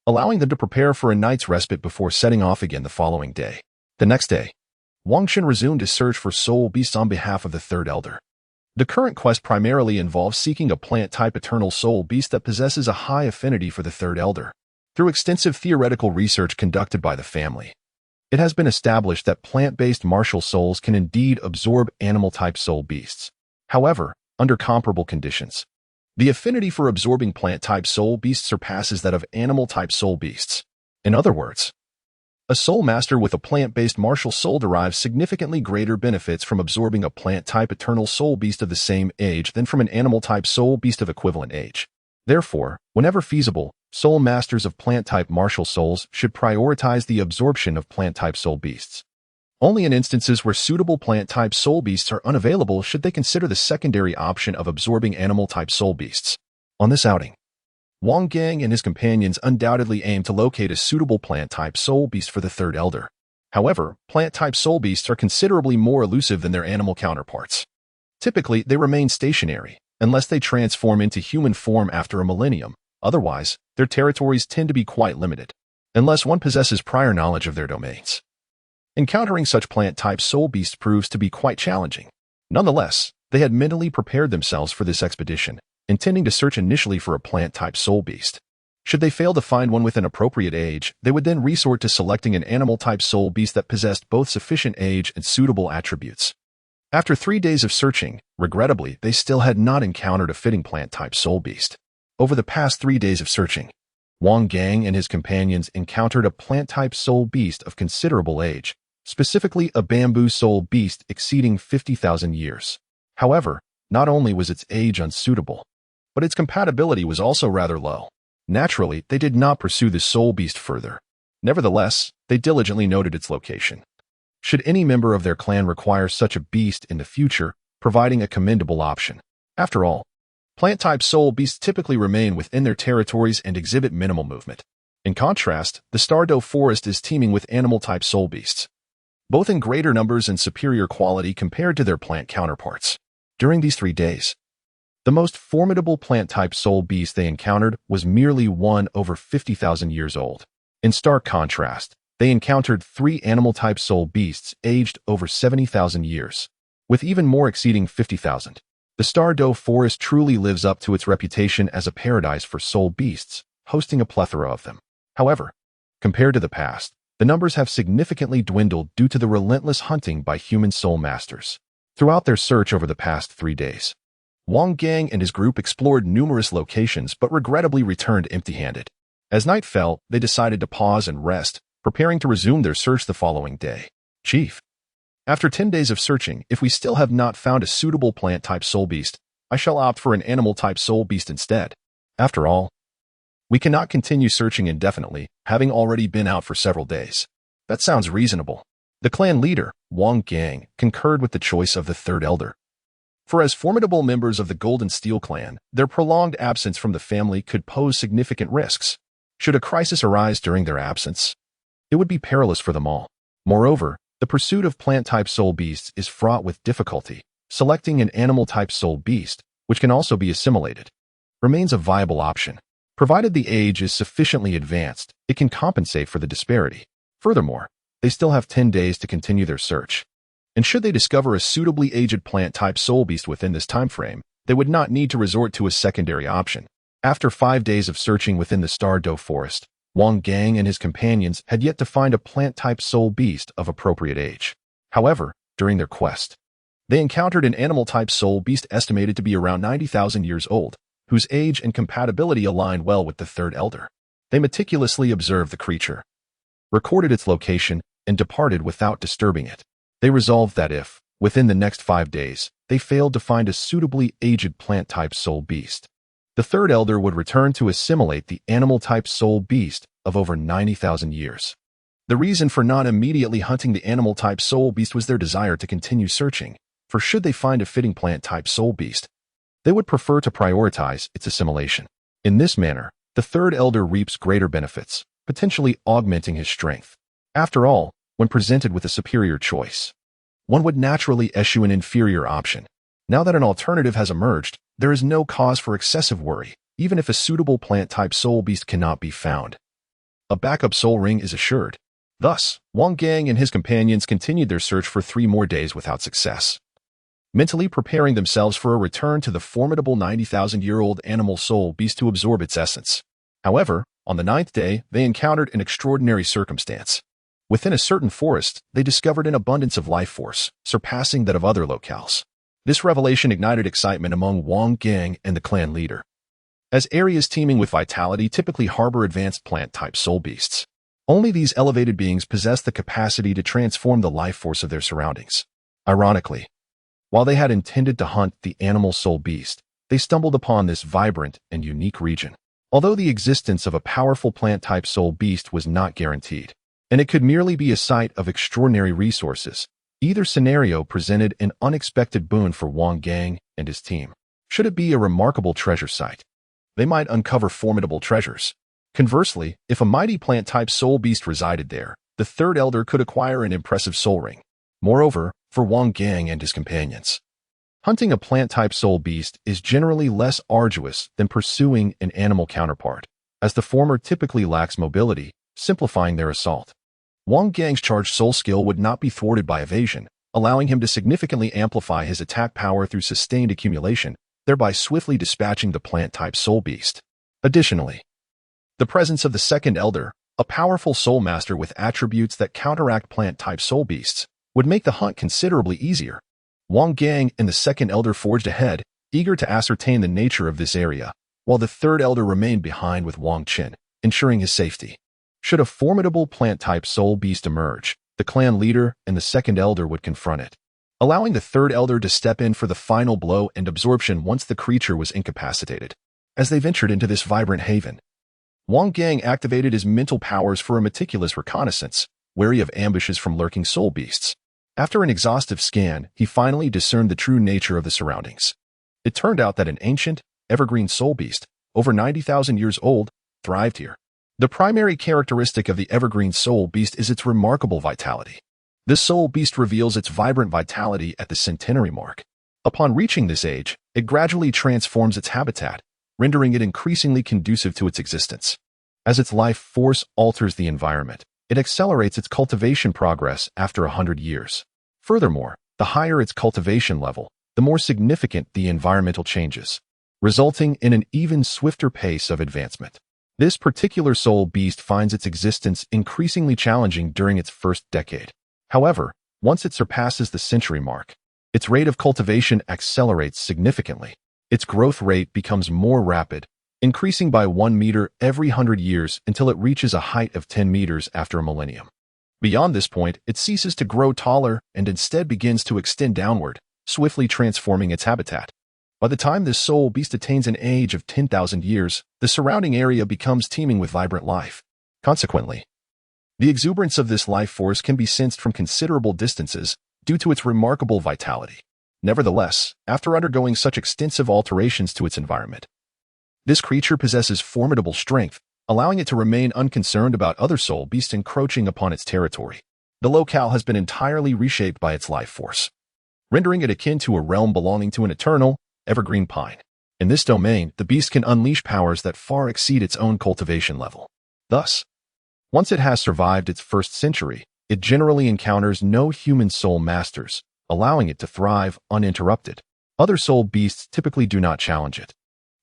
S1: allowing them to prepare for a night's respite before setting off again the following day. The next day, Wang Qin resumed his search for soul beasts on behalf of the third elder. The current quest primarily involves seeking a plant-type eternal soul beast that possesses a high affinity for the third elder. Through extensive theoretical research conducted by the family, it has been established that plant-based martial souls can indeed absorb animal-type soul beasts. However, under comparable conditions, the affinity for absorbing plant-type soul beasts surpasses that of animal-type soul beasts. In other words, a soul master with a plant-based martial soul derives significantly greater benefits from absorbing a plant-type eternal soul beast of the same age than from an animal-type soul beast of equivalent age. Therefore, whenever feasible, soul masters of plant-type martial souls should prioritize the absorption of plant-type soul beasts. Only in instances where suitable plant-type soul beasts are unavailable should they consider the secondary option of absorbing animal-type soul beasts. On this outing, Wang Gang and his companions undoubtedly aimed to locate a suitable plant-type soul beast for the third elder. However, plant-type soul beasts are considerably more elusive than their animal counterparts. Typically, they remain stationary, unless they transform into human form after a millennium. Otherwise, their territories tend to be quite limited, unless one possesses prior knowledge of their domains. Encountering such plant-type soul beasts proves to be quite challenging. Nonetheless, they had mentally prepared themselves for this expedition, intending to search initially for a plant-type soul beast. Should they fail to find one with an appropriate age, they would then resort to selecting an animal-type soul beast that possessed both sufficient age and suitable attributes. After 3 days of searching, regrettably, they still had not encountered a fitting plant-type soul beast. Over the past 3 days of searching, Wang Gang and his companions encountered a plant-type soul beast of considerable age, specifically a bamboo soul beast exceeding 50,000 years. However, not only was its age unsuitable, but its compatibility was also rather low. Naturally, they did not pursue the soul beast further. Nevertheless, they diligently noted its location. Should any member of their clan require such a beast in the future, providing a commendable option. After all, plant-type soul beasts typically remain within their territories and exhibit minimal movement. In contrast, the Douluo forest is teeming with animal-type soul beasts, both in greater numbers and superior quality compared to their plant counterparts. During these 3 days, the most formidable plant-type soul beast they encountered was merely one over 50,000 years old. In stark contrast, they encountered 3 animal-type soul beasts aged over 70,000 years, with even more exceeding 50,000. The Douluo forest truly lives up to its reputation as a paradise for soul beasts, hosting a plethora of them. However, compared to the past, the numbers have significantly dwindled due to the relentless hunting by human soul masters. Throughout their search over the past 3 days, Wang Gang and his group explored numerous locations but regrettably returned empty-handed. As night fell, they decided to pause and rest, preparing to resume their search the following day. Chief, after 10 days of searching, if we still have not found a suitable plant-type soul beast, I shall opt for an animal-type soul beast instead. After all, we cannot continue searching indefinitely, having already been out for several days. That sounds reasonable. The clan leader, Wang Gang, concurred with the choice of the third elder. For as formidable members of the Golden Steel clan, their prolonged absence from the family could pose significant risks. Should a crisis arise during their absence, it would be perilous for them all. Moreover, the pursuit of plant-type soul beasts is fraught with difficulty. Selecting an animal-type soul beast, which can also be assimilated, remains a viable option. Provided the age is sufficiently advanced, it can compensate for the disparity. Furthermore, they still have 10 days to continue their search. And should they discover a suitably aged plant-type soul beast within this time frame, they would not need to resort to a secondary option. After 5 days of searching within the Douluo forest, Wang Gang and his companions had yet to find a plant-type soul beast of appropriate age. However, during their quest, they encountered an animal-type soul beast estimated to be around 90,000 years old, whose age and compatibility aligned well with the third elder. They meticulously observed the creature, recorded its location, and departed without disturbing it. They resolved that if, within the next 5 days, they failed to find a suitably aged plant-type soul beast, the third elder would return to assimilate the animal-type soul beast of over 90,000 years. The reason for not immediately hunting the animal-type soul beast was their desire to continue searching, for should they find a fitting plant-type soul beast, they would prefer to prioritize its assimilation. In this manner, the third elder reaps greater benefits, potentially augmenting his strength. After all, when presented with a superior choice, one would naturally eschew an inferior option. Now that an alternative has emerged, there is no cause for excessive worry, even if a suitable plant-type soul beast cannot be found. A backup soul ring is assured. Thus, Wang Gang and his companions continued their search for 3 more days without success, mentally preparing themselves for a return to the formidable 90,000-year-old animal soul beast to absorb its essence. However, on the 9th day, they encountered an extraordinary circumstance. Within a certain forest, they discovered an abundance of life force, surpassing that of other locales. This revelation ignited excitement among Wang Gang and the clan leader, as areas teeming with vitality typically harbor advanced plant-type soul beasts. Only these elevated beings possess the capacity to transform the life force of their surroundings. Ironically, while they had intended to hunt the animal soul beast, they stumbled upon this vibrant and unique region. Although the existence of a powerful plant-type soul beast was not guaranteed, and it could merely be a site of extraordinary resources, either scenario presented an unexpected boon for Wang Gang and his team. Should it be a remarkable treasure site, they might uncover formidable treasures. Conversely, if a mighty plant-type soul beast resided there, the third elder could acquire an impressive soul ring. Moreover, for Wang Gang and his companions, hunting a plant-type soul beast is generally less arduous than pursuing an animal counterpart, as the former typically lacks mobility, simplifying their assault. Wang Gang's charged soul skill would not be thwarted by evasion, allowing him to significantly amplify his attack power through sustained accumulation, thereby swiftly dispatching the plant-type soul beast. Additionally, the presence of the second elder, a powerful soul master with attributes that counteract plant-type soul beasts, would make the hunt considerably easier. Wang Gang and the second elder forged ahead, eager to ascertain the nature of this area, while the third elder remained behind with Wang Qin, ensuring his safety. Should a formidable plant-type soul beast emerge, the clan leader and the second elder would confront it, allowing the third elder to step in for the final blow and absorption once the creature was incapacitated. As they ventured into this vibrant haven, Wang Gang activated his mental powers for a meticulous reconnaissance, wary of ambushes from lurking soul beasts. After an exhaustive scan, he finally discerned the true nature of the surroundings. It turned out that an ancient, evergreen soul beast, over 90,000 years old, thrived here. The primary characteristic of the evergreen soul beast is its remarkable vitality. This soul beast reveals its vibrant vitality at the centenary mark. Upon reaching this age, it gradually transforms its habitat, rendering it increasingly conducive to its existence. As its life force alters the environment, it accelerates its cultivation progress after 100 years. Furthermore, the higher its cultivation level, the more significant the environmental changes, resulting in an even swifter pace of advancement. This particular soul beast finds its existence increasingly challenging during its first decade. However, once it surpasses the century mark, its rate of cultivation accelerates significantly. Its growth rate becomes more rapid, increasing by 1 meter every 100 years until it reaches a height of 10 meters after a millennium. Beyond this point, it ceases to grow taller and instead begins to extend downward, swiftly transforming its habitat. By the time this soul beast attains an age of 10,000 years, the surrounding area becomes teeming with vibrant life. Consequently, the exuberance of this life force can be sensed from considerable distances due to its remarkable vitality. Nevertheless, after undergoing such extensive alterations to its environment, this creature possesses formidable strength, allowing it to remain unconcerned about other soul beasts encroaching upon its territory. The locale has been entirely reshaped by its life force, rendering it akin to a realm belonging to an eternal, evergreen pine. In this domain, the beast can unleash powers that far exceed its own cultivation level. Thus, once it has survived its first century, it generally encounters no human soul masters, allowing it to thrive uninterrupted. Other soul beasts typically do not challenge it,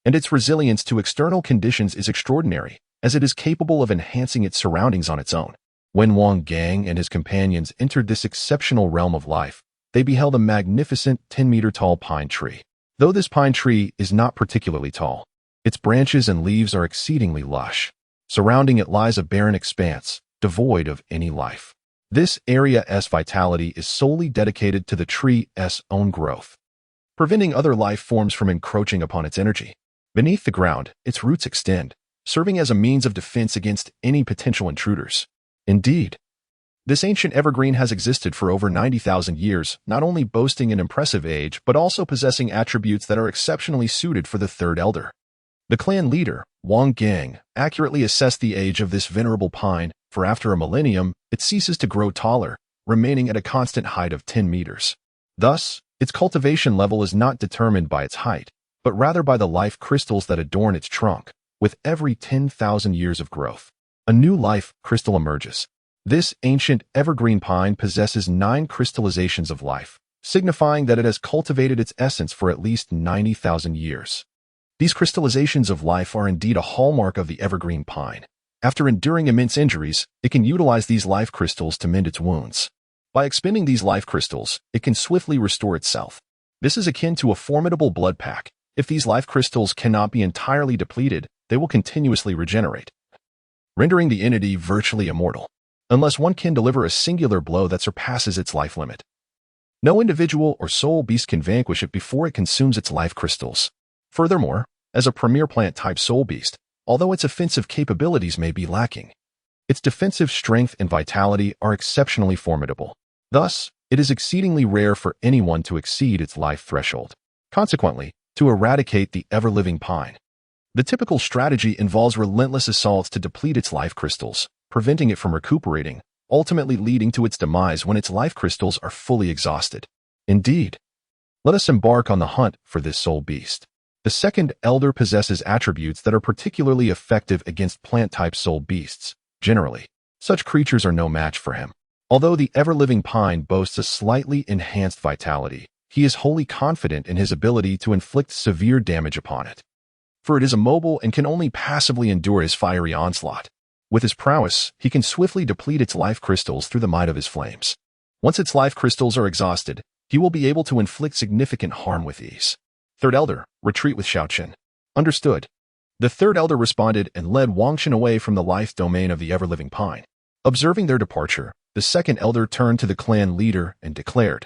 S1: and its resilience to external conditions is extraordinary, as it is capable of enhancing its surroundings on its own. When Wang Gang and his companions entered this exceptional realm of life, they beheld a magnificent 10-meter-tall pine tree. Though this pine tree is not particularly tall, its branches and leaves are exceedingly lush. Surrounding it lies a barren expanse, devoid of any life. This area's vitality is solely dedicated to the tree's own growth, preventing other life forms from encroaching upon its energy. Beneath the ground, its roots extend, serving as a means of defense against any potential intruders. Indeed, this ancient evergreen has existed for over 90,000 years, not only boasting an impressive age, but also possessing attributes that are exceptionally suited for the third elder. The clan leader, Wang Gang, accurately assess the age of this venerable pine, for after a millennium, it ceases to grow taller, remaining at a constant height of 10 meters. Thus, its cultivation level is not determined by its height, but rather by the life crystals that adorn its trunk. With every 10,000 years of growth, a new life crystal emerges. This ancient evergreen pine possesses 9 crystallizations of life, signifying that it has cultivated its essence for at least 90,000 years. These crystallizations of life are indeed a hallmark of the evergreen pine. After enduring immense injuries, it can utilize these life crystals to mend its wounds. By expending these life crystals, it can swiftly restore itself. This is akin to a formidable blood pack. If these life crystals cannot be entirely depleted, they will continuously regenerate, rendering the entity virtually immortal, unless one can deliver a singular blow that surpasses its life limit. No individual or soul beast can vanquish it before it consumes its life crystals. Furthermore, as a premier plant-type soul beast, although its offensive capabilities may be lacking, its defensive strength and vitality are exceptionally formidable. Thus, it is exceedingly rare for anyone to exceed its life threshold. Consequently, to eradicate the ever-living pine, the typical strategy involves relentless assaults to deplete its life crystals, preventing it from recuperating, ultimately leading to its demise when its life crystals are fully exhausted. Indeed, let us embark on the hunt for this soul beast. The second elder possesses attributes that are particularly effective against plant-type soul beasts. Generally, such creatures are no match for him. Although the ever-living pine boasts a slightly enhanced vitality, he is wholly confident in his ability to inflict severe damage upon it. For it is immobile and can only passively endure his fiery onslaught. With his prowess, he can swiftly deplete its life crystals through the might of his flames. Once its life crystals are exhausted, he will be able to inflict significant harm with ease. Third Elder, retreat with Shaoqin. Understood. The third elder responded and led Wangqin away from the life domain of the ever-living pine. Observing their departure, the second elder turned to the clan leader and declared,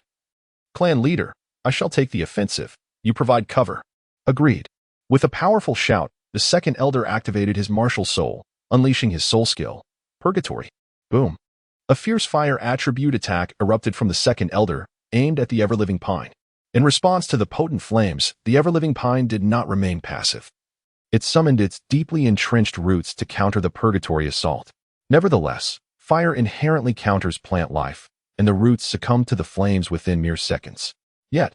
S1: "Clan leader, I shall take the offensive. You provide cover." Agreed. With a powerful shout, the second elder activated his martial soul, unleashing his soul skill, Purgatory. Boom. A fierce fire attribute attack erupted from the second elder, aimed at the ever-living pine. In response to the potent flames, the ever-living pine did not remain passive. It summoned its deeply entrenched roots to counter the Purgatory assault. Nevertheless, fire inherently counters plant life, and the roots succumbed to the flames within mere seconds. Yet,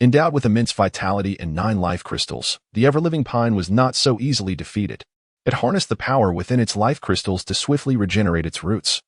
S1: endowed with immense vitality and 9 life crystals, the ever-living pine was not so easily defeated. It harnessed the power within its life crystals to swiftly regenerate its roots,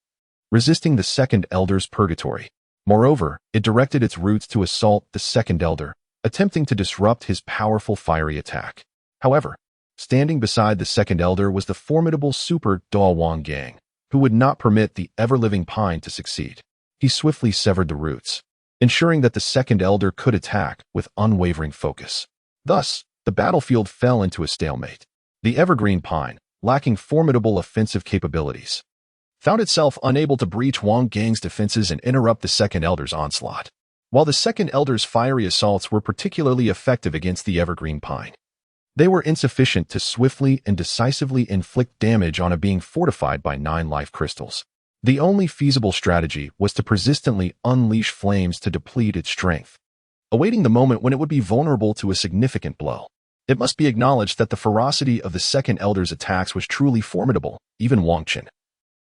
S1: resisting the second elder's Purgatory. Moreover, it directed its roots to assault the second elder, attempting to disrupt his powerful fiery attack. However, standing beside the second elder was the formidable Super Douluo Gang, who would not permit the ever-living pine to succeed. He swiftly severed the roots, ensuring that the second elder could attack with unwavering focus. Thus, the battlefield fell into a stalemate. The evergreen pine, lacking formidable offensive capabilities, found itself unable to breach Wang Gang's defenses and interrupt the second elder's onslaught. While the second elder's fiery assaults were particularly effective against the evergreen pine, they were insufficient to swiftly and decisively inflict damage on a being fortified by 9 life crystals. The only feasible strategy was to persistently unleash flames to deplete its strength, awaiting the moment when it would be vulnerable to a significant blow. It must be acknowledged that the ferocity of the second elder's attacks was truly formidable. Even Wangqin,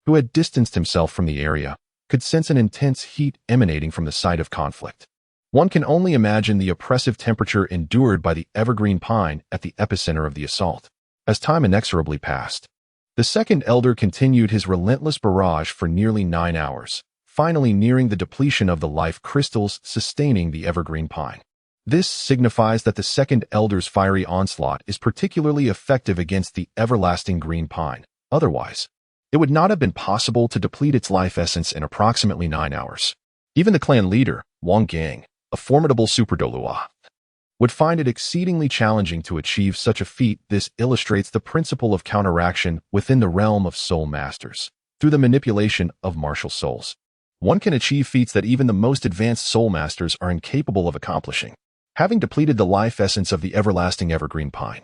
S1: who had distanced himself from the area, could sense an intense heat emanating from the site of conflict. One can only imagine the oppressive temperature endured by the evergreen pine at the epicenter of the assault. As time inexorably passed, the second elder continued his relentless barrage for nearly 9 hours, finally nearing the depletion of the life crystals sustaining the evergreen pine. This signifies that the second elder's fiery onslaught is particularly effective against the everlasting green pine. Otherwise, it would not have been possible to deplete its life essence in approximately 9 hours. Even the clan leader, Wang Gang, a formidable Super Douluo, would find it exceedingly challenging to achieve such a feat. This illustrates the principle of counteraction within the realm of soul masters. Through the manipulation of martial souls, one can achieve feats that even the most advanced soul masters are incapable of accomplishing. Having depleted the life essence of the everlasting evergreen pine,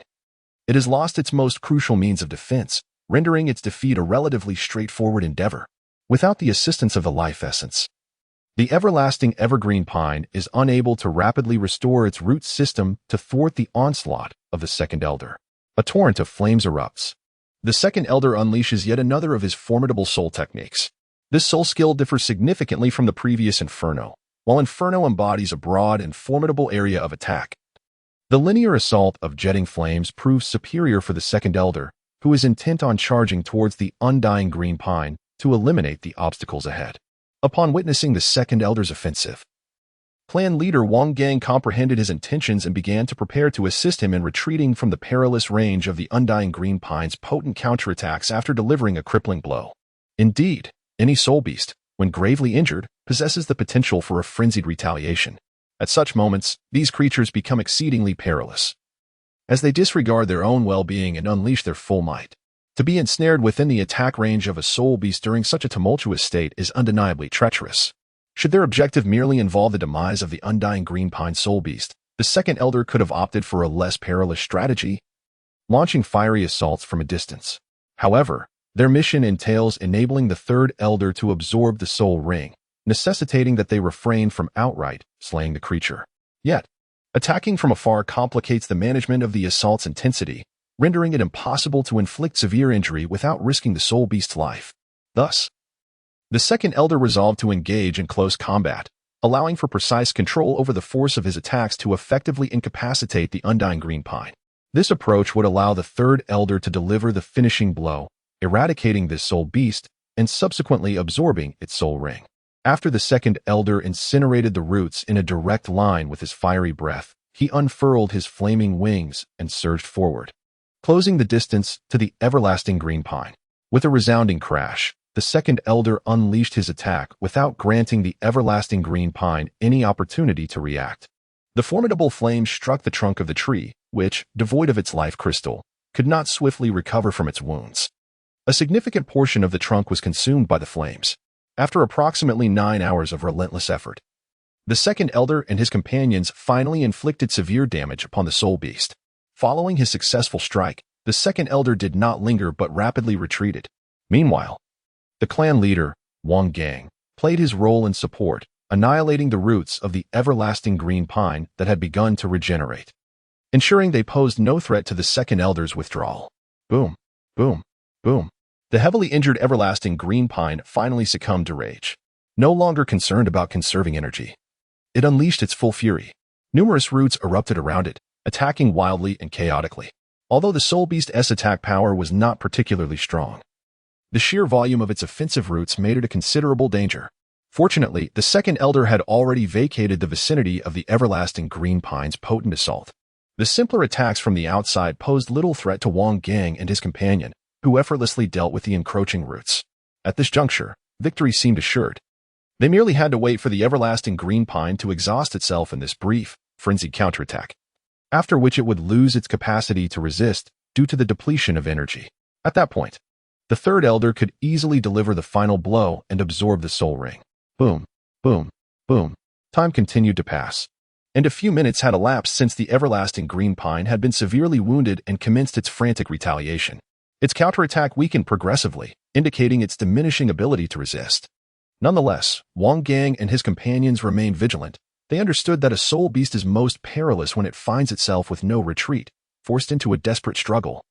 S1: it has lost its most crucial means of defense, rendering its defeat a relatively straightforward endeavor. Without the assistance of the life essence, the everlasting evergreen pine is unable to rapidly restore its root system to thwart the onslaught of the second elder. A torrent of flames erupts, The second elder unleashes yet another of his formidable soul techniques. This soul skill differs significantly from the previous Inferno. While Inferno embodies a broad and formidable area of attack, the linear assault of jetting flames proves superior for the second elder, who is intent on charging towards the undying green pine to eliminate the obstacles ahead. Upon witnessing the second elder's offensive, clan leader Wang Gang comprehended his intentions and began to prepare to assist him in retreating from the perilous range of the undying green pine's potent counterattacks after delivering a crippling blow. Indeed, any soul beast, when gravely injured, possesses the potential for a frenzied retaliation. At such moments, these creatures become exceedingly perilous, as they disregard their own well-being and unleash their full might. To be ensnared within the attack range of a soul beast during such a tumultuous state is undeniably treacherous. Should their objective merely involve the demise of the undying green pine soul beast, the second elder could have opted for a less perilous strategy, launching fiery assaults from a distance. However, their mission entails enabling the third elder to absorb the soul ring, necessitating that they refrain from outright slaying the creature. Yet, attacking from afar complicates the management of the assault's intensity, rendering it impossible to inflict severe injury without risking the soul beast's life. Thus, the second elder resolved to engage in close combat, allowing for precise control over the force of his attacks to effectively incapacitate the undying green pine. This approach would allow the third elder to deliver the finishing blow, eradicating this soul beast and subsequently absorbing its soul ring. After the second elder incinerated the roots in a direct line with his fiery breath, he unfurled his flaming wings and surged forward, closing the distance to the everlasting green pine. With a resounding crash, the second elder unleashed his attack without granting the everlasting green pine any opportunity to react. The formidable flame struck the trunk of the tree, which, devoid of its life crystal, could not swiftly recover from its wounds. A significant portion of the trunk was consumed by the flames. After approximately 9 hours of relentless effort, the second elder and his companions finally inflicted severe damage upon the soul beast. Following his successful strike, the second elder did not linger but rapidly retreated. Meanwhile, the clan leader, Wang Gang, played his role in support, annihilating the roots of the everlasting green pine that had begun to regenerate, ensuring they posed no threat to the second elder's withdrawal. Boom, boom, boom. The heavily injured everlasting green pine finally succumbed to rage. No longer concerned about conserving energy, it unleashed its full fury. Numerous roots erupted around it, attacking wildly and chaotically. Although the soul beast's attack power was not particularly strong, the sheer volume of its offensive roots made it a considerable danger. Fortunately, the second elder had already vacated the vicinity of the everlasting green pine's potent assault. The simpler attacks from the outside posed little threat to Wang Gang and his companion, who effortlessly dealt with the encroaching roots. At this juncture, victory seemed assured. They merely had to wait for the everlasting green pine to exhaust itself in this brief, frenzied counterattack, after which it would lose its capacity to resist due to the depletion of energy. At that point, the third elder could easily deliver the final blow and absorb the soul ring. Boom, boom, boom. Time continued to pass, and a few minutes had elapsed since the everlasting green pine had been severely wounded and commenced its frantic retaliation. Its counterattack weakened progressively, indicating its diminishing ability to resist. Nonetheless, Wang Gang and his companions remained vigilant. They understood that a soul beast is most perilous when it finds itself with no retreat, forced into a desperate struggle.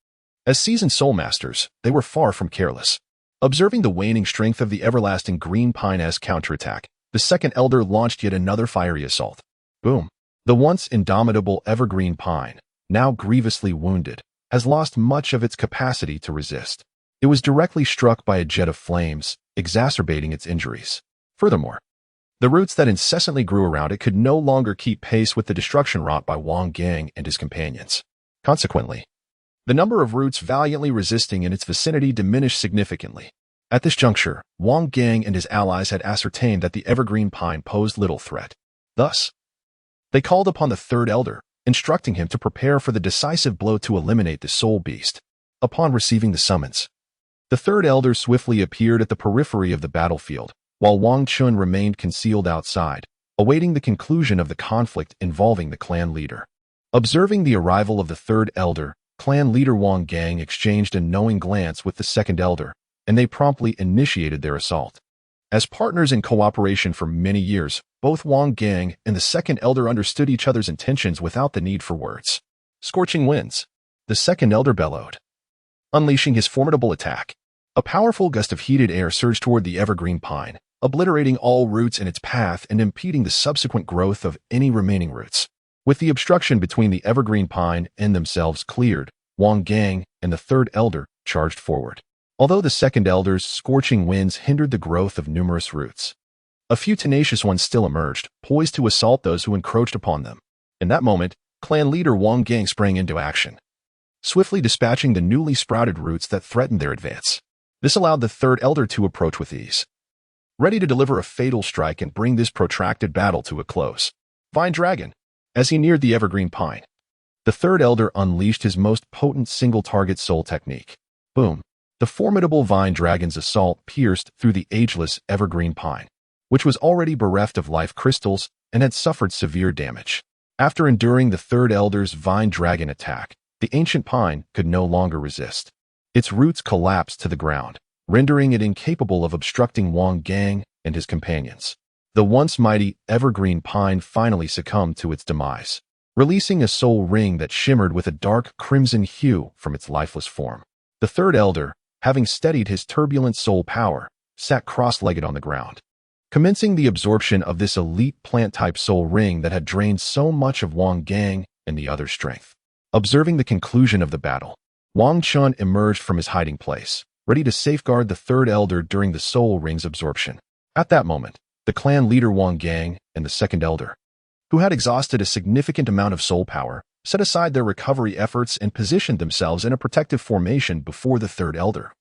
S1: As seasoned soul masters, they were far from careless. Observing the waning strength of the everlasting green pine's counterattack, the second elder launched yet another fiery assault. Boom! The once indomitable evergreen pine, now grievously wounded, has lost much of its capacity to resist. It was directly struck by a jet of flames, exacerbating its injuries. Furthermore, the roots that incessantly grew around it could no longer keep pace with the destruction wrought by Wang Gang and his companions. Consequently, the number of roots valiantly resisting in its vicinity diminished significantly. At this juncture, Wang Gang and his allies had ascertained that the evergreen pine posed little threat. Thus, they called upon the third elder, instructing him to prepare for the decisive blow to eliminate the soul beast. Upon receiving the summons, the third elder swiftly appeared at the periphery of the battlefield, while Wang Chun remained concealed outside, awaiting the conclusion of the conflict involving the clan leader. Observing the arrival of the third elder, clan leader Wang Gang exchanged a knowing glance with the second elder, and they promptly initiated their assault. As partners in cooperation for many years, both Wang Gang and the second elder understood each other's intentions without the need for words. Scorching winds, the second elder bellowed. unleashing his formidable attack. A powerful gust of heated air surged toward the evergreen pine, obliterating all roots in its path and impeding the subsequent growth of any remaining roots. With the obstruction between the evergreen pine and themselves cleared, Wang Gang and the third elder charged forward. Although the second elder's scorching winds hindered the growth of numerous roots, a few tenacious ones still emerged, poised to assault those who encroached upon them. In that moment, clan leader Wang Gang sprang into action, swiftly dispatching the newly sprouted roots that threatened their advance. This allowed the third elder to approach with ease, ready to deliver a fatal strike and bring this protracted battle to a close. Vine Dragon. As he neared the evergreen pine, the third elder unleashed his most potent single-target soul technique. Boom! The formidable Vine Dragon's assault pierced through the ageless evergreen pine, which was already bereft of life crystals and had suffered severe damage. After enduring the third elder's Vine Dragon attack, the ancient pine could no longer resist. Its roots collapsed to the ground, rendering it incapable of obstructing Wang Gang and his companions. The once mighty evergreen pine finally succumbed to its demise, releasing a soul ring that shimmered with a dark crimson hue from its lifeless form. The third elder, having steadied his turbulent soul power, sat cross-legged on the ground, commencing the absorption of this elite plant-type soul ring that had drained so much of Wang Gang and the other's strength. Observing the conclusion of the battle, Wang Chun emerged from his hiding place, ready to safeguard the third elder during the soul ring's absorption. At that moment, the clan leader Wang Gang and the second elder, who had exhausted a significant amount of soul power, set aside their recovery efforts and positioned themselves in a protective formation before the third elder,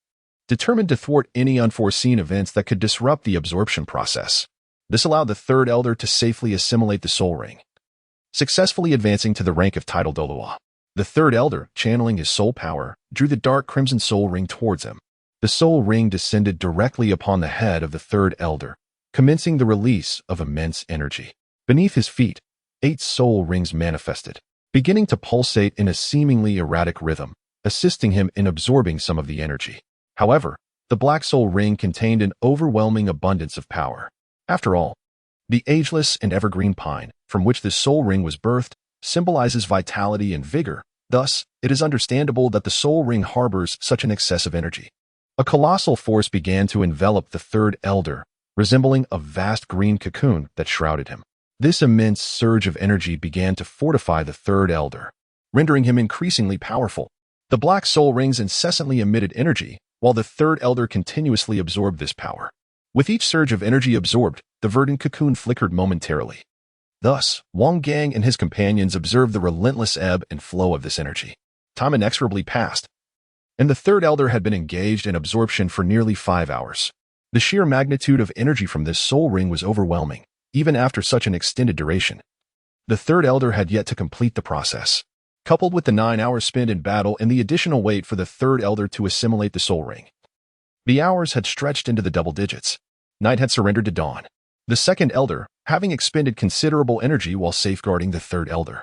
S1: determined to thwart any unforeseen events that could disrupt the absorption process. This allowed the third elder to safely assimilate the soul ring, successfully advancing to the rank of title Douluo. The third elder, channeling his soul power, drew the dark crimson soul ring towards him. The soul ring descended directly upon the head of the third elder, commencing the release of immense energy. Beneath his feet, 8 soul rings manifested, beginning to pulsate in a seemingly erratic rhythm, assisting him in absorbing some of the energy. However, the black soul ring contained an overwhelming abundance of power. After all, the ageless and evergreen pine, from which this soul ring was birthed, symbolizes vitality and vigor. Thus, it is understandable that the soul ring harbors such an excessive energy. A colossal force began to envelop the third elder, resembling a vast green cocoon that shrouded him. This immense surge of energy began to fortify the third elder, rendering him increasingly powerful. The black soul rings incessantly emitted energy, while the third elder continuously absorbed this power. With each surge of energy absorbed, the verdant cocoon flickered momentarily. Thus, Wang Gang and his companions observed the relentless ebb and flow of this energy. Time inexorably passed, and the third elder had been engaged in absorption for nearly 5 hours. The sheer magnitude of energy from this soul ring was overwhelming, even after such an extended duration. The third elder had yet to complete the process. Coupled with the 9 hours spent in battle and the additional wait for the third elder to assimilate the soul ring, the hours had stretched into the double digits. Night had surrendered to dawn. The second elder, having expended considerable energy while safeguarding the third elder,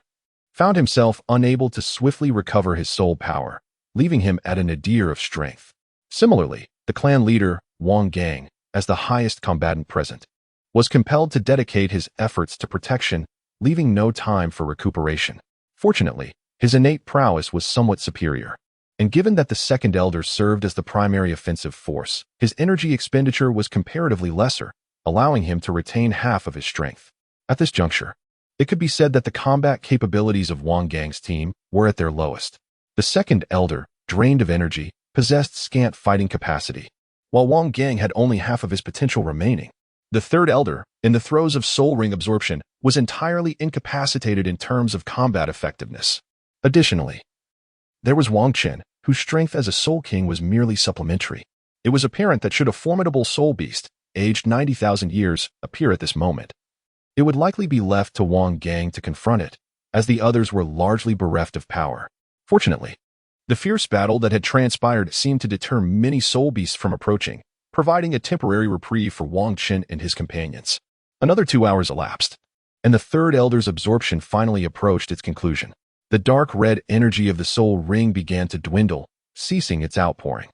S1: found himself unable to swiftly recover his soul power, leaving him at a nadir of strength. Similarly, the clan leader, Wang Gang, as the highest combatant present, was compelled to dedicate his efforts to protection, leaving no time for recuperation. Fortunately, his innate prowess was somewhat superior, and given that the second elder served as the primary offensive force, his energy expenditure was comparatively lesser, allowing him to retain half of his strength. At this juncture, it could be said that the combat capabilities of Wang Gang's team were at their lowest. The second elder, drained of energy, possessed scant fighting capacity, while Wang Gang had only half of his potential remaining. The third elder, in the throes of soul ring absorption, was entirely incapacitated in terms of combat effectiveness. Additionally, there was Wang Chen, whose strength as a soul king was merely supplementary. It was apparent that should a formidable soul beast, aged 90,000 years, appear at this moment, it would likely be left to Wang Gang to confront it, as the others were largely bereft of power. Fortunately, the fierce battle that had transpired seemed to deter many soul beasts from approaching, providing a temporary reprieve for Wang Chen and his companions. Another 2 hours elapsed, and the third elder's absorption finally approached its conclusion. The dark red energy of the soul ring began to dwindle, ceasing its outpouring.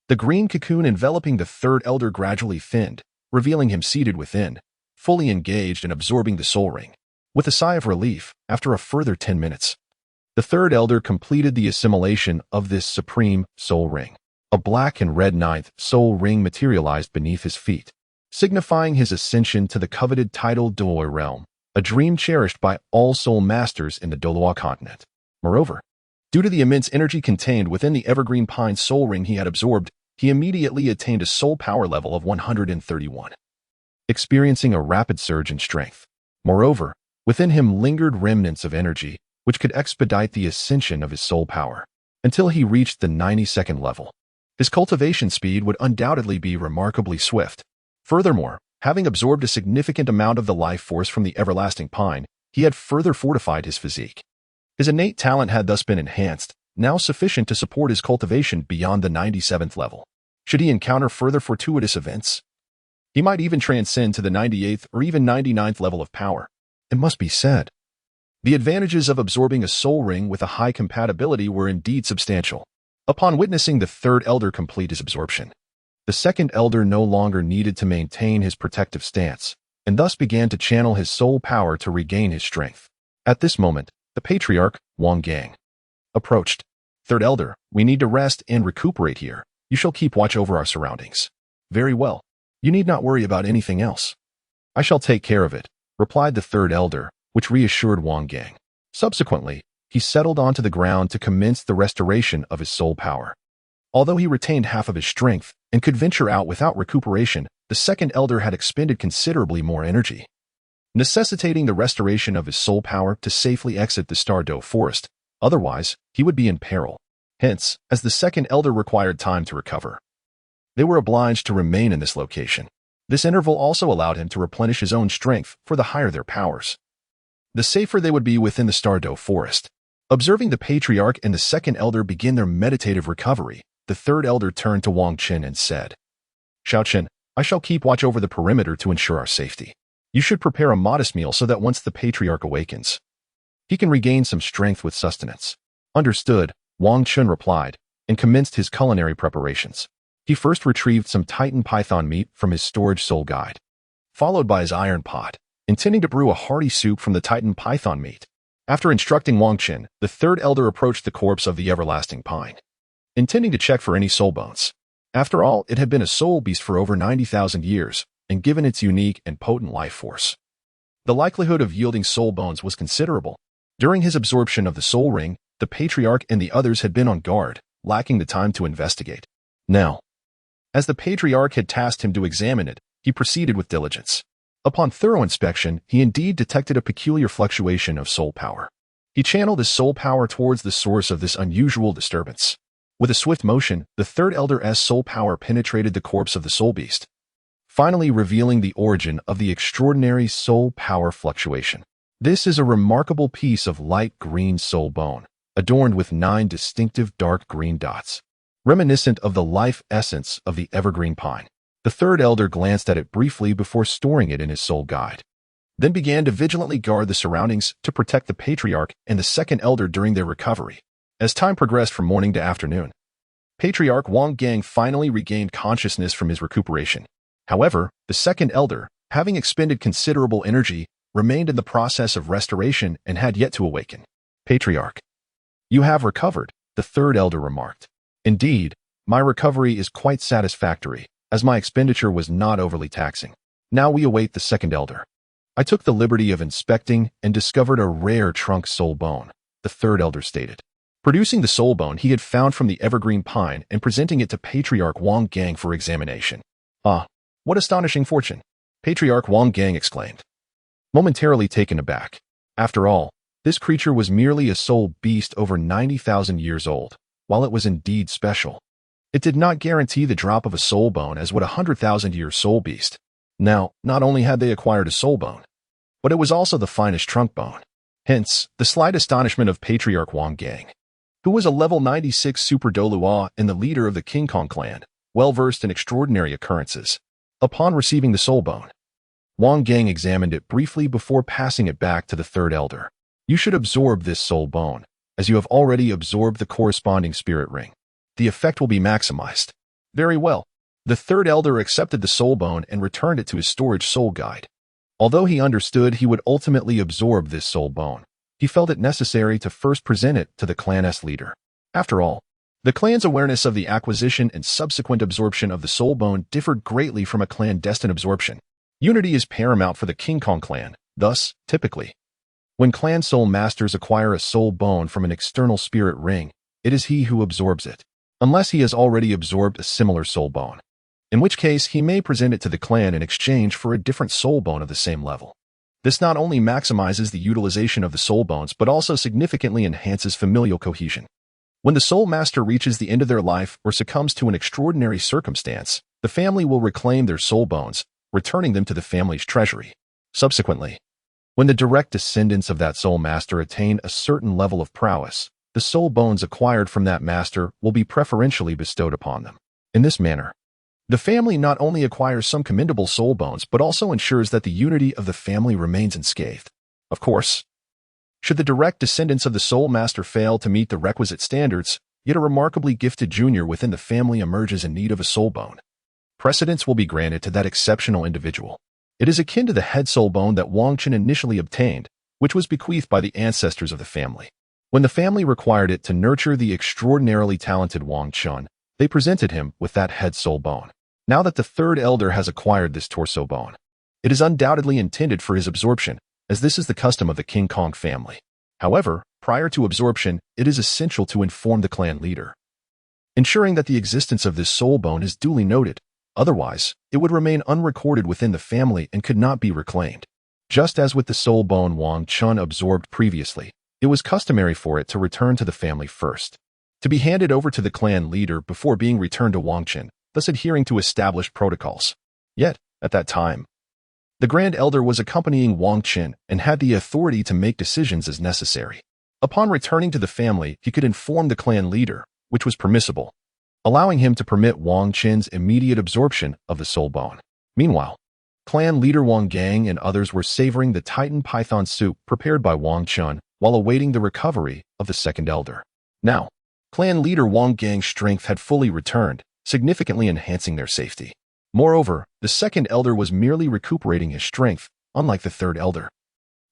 S1: The green cocoon enveloping the third elder gradually thinned, revealing him seated within, fully engaged in absorbing the soul ring. With a sigh of relief, after a further 10 minutes, The third elder completed the assimilation of this supreme soul ring. A black and red ninth soul ring materialized beneath his feet, signifying his ascension to the coveted title Douluo realm, a dream cherished by all soul masters in the Douluo Continent. Moreover, due to the immense energy contained within the evergreen pine soul ring he had absorbed, he immediately attained a soul power level of 131, experiencing a rapid surge in strength. Moreover, within him lingered remnants of energy, which could expedite the ascension of his soul power, until he reached the 92nd level. His cultivation speed would undoubtedly be remarkably swift. Furthermore, having absorbed a significant amount of the life force from the everlasting pine, he had further fortified his physique. His innate talent had thus been enhanced, now sufficient to support his cultivation beyond the 97th level. Should he encounter further fortuitous events, he might even transcend to the 98th or even 99th level of power. It must be said, the advantages of absorbing a soul ring with a high compatibility were indeed substantial. Upon witnessing the third elder complete his absorption, the second elder no longer needed to maintain his protective stance, and thus began to channel his soul power to regain his strength. At this moment, the patriarch, Jingang, approached. Third elder, we need to rest and recuperate here. You shall keep watch over our surroundings. Very well. You need not worry about anything else. I shall take care of it, replied the third elder, which reassured Jingang. Subsequently, he settled onto the ground to commence the restoration of his soul power. Although he retained half of his strength and could venture out without recuperation, the second elder had expended considerably more energy, necessitating the restoration of his soul power to safely exit the Douluo forest. Otherwise, he would be in peril. Hence, as the second elder required time to recover, they were obliged to remain in this location. This interval also allowed him to replenish his own strength, for the higher their powers, the safer they would be within the Douluo forest. Observing the patriarch and the second elder begin their meditative recovery, the third elder turned to Wang Qin and said, Shaoqin, I shall keep watch over the perimeter to ensure our safety. You should prepare a modest meal so that once the patriarch awakens, he can regain some strength with sustenance. Understood, Wang Qin replied, and commenced his culinary preparations. He first retrieved some Titan python meat from his storage soul guide, followed by his iron pot, intending to brew a hearty soup from the Titan python meat. After instructing Wang Qin, the third elder approached the corpse of the everlasting pine, intending to check for any soul bones. After all, it had been a soul beast for over 90,000 years, and given its unique and potent life force, the likelihood of yielding soul bones was considerable. During his absorption of the soul ring, the patriarch and the others had been on guard, lacking the time to investigate. Now, as the patriarch had tasked him to examine it, he proceeded with diligence. Upon thorough inspection, he indeed detected a peculiar fluctuation of soul power. He channeled his soul power towards the source of this unusual disturbance. With a swift motion, the third elder's soul power penetrated the corpse of the soul beast, finally revealing the origin of the extraordinary soul power fluctuation. This is a remarkable piece of light green soul bone, adorned with 9 distinctive dark green dots, reminiscent of the life essence of the evergreen pine. The third elder glanced at it briefly before storing it in his soul guide, then began to vigilantly guard the surroundings to protect the patriarch and the second elder during their recovery. As time progressed from morning to afternoon, Patriarch Jingang finally regained consciousness from his recuperation. However, the second elder, having expended considerable energy, remained in the process of restoration and had yet to awaken. Patriarch, you have recovered, the third elder remarked. Indeed, my recovery is quite satisfactory, as my expenditure was not overly taxing. Now we await the second elder. I took the liberty of inspecting and discovered a rare trunk soul bone, the third elder stated, producing the soul bone he had found from the evergreen pine and presenting it to Patriarch Jingang for examination. Ah, what astonishing fortune! Patriarch Jingang exclaimed, momentarily taken aback. After all, this creature was merely a soul beast over 90,000 years old. While it was indeed special, it did not guarantee the drop of a soul bone as would a 100,000-year soul beast. Now, not only had they acquired a soul bone, but it was also the finest trunk bone. Hence, the slight astonishment of Patriarch Jingang, who was a level 96 Super Douluo and the leader of the King Kong clan, well-versed in extraordinary occurrences. Upon receiving the soul bone, Jingang examined it briefly before passing it back to the third elder. You should absorb this soul bone, as you have already absorbed the corresponding spirit ring. The effect will be maximized. Very well. The third elder accepted the soul bone and returned it to his storage soul guide. Although he understood he would ultimately absorb this soul bone, he felt it necessary to first present it to the clan's leader. After all, the clan's awareness of the acquisition and subsequent absorption of the soul bone differed greatly from a clandestine absorption. Unity is paramount for the Jingang clan. Thus, typically, when clan soul masters acquire a soul bone from an external spirit ring, it is he who absorbs it, unless he has already absorbed a similar soul bone, in which case he may present it to the clan in exchange for a different soul bone of the same level. This not only maximizes the utilization of the soul bones, but also significantly enhances familial cohesion. When the soul master reaches the end of their life or succumbs to an extraordinary circumstance, the family will reclaim their soul bones, returning them to the family's treasury. Subsequently, when the direct descendants of that soul master attain a certain level of prowess, the soul bones acquired from that master will be preferentially bestowed upon them. In this manner, the family not only acquires some commendable soul bones, but also ensures that the unity of the family remains unscathed. Of course, should the direct descendants of the soul master fail to meet the requisite standards, yet a remarkably gifted junior within the family emerges in need of a soul bone, precedence will be granted to that exceptional individual. It is akin to the head soul bone that Wang Chen initially obtained, which was bequeathed by the ancestors of the family. When the family required it to nurture the extraordinarily talented Wang Chen, they presented him with that head soul bone. Now that the third elder has acquired this torso bone, it is undoubtedly intended for his absorption, as this is the custom of the Jingang family. However, prior to absorption, it is essential to inform the clan leader, ensuring that the existence of this soul bone is duly noted. Otherwise, it would remain unrecorded within the family and could not be reclaimed. Just as with the soul bone Wang Chen absorbed previously, it was customary for it to return to the family first, to be handed over to the clan leader before being returned to Wang Chen, thus adhering to established protocols. Yet, at that time, the Grand Elder was accompanying Wang Chen and had the authority to make decisions as necessary. Upon returning to the family, he could inform the clan leader, which was permissible, allowing him to permit Wang Chen's immediate absorption of the soul bone. Meanwhile, clan leader Wang Gang and others were savoring the Titan Python soup prepared by Wang Chen while awaiting the recovery of the second elder. Now, clan leader Wang Gang's strength had fully returned, significantly enhancing their safety. Moreover, the second elder was merely recuperating his strength, unlike the third elder,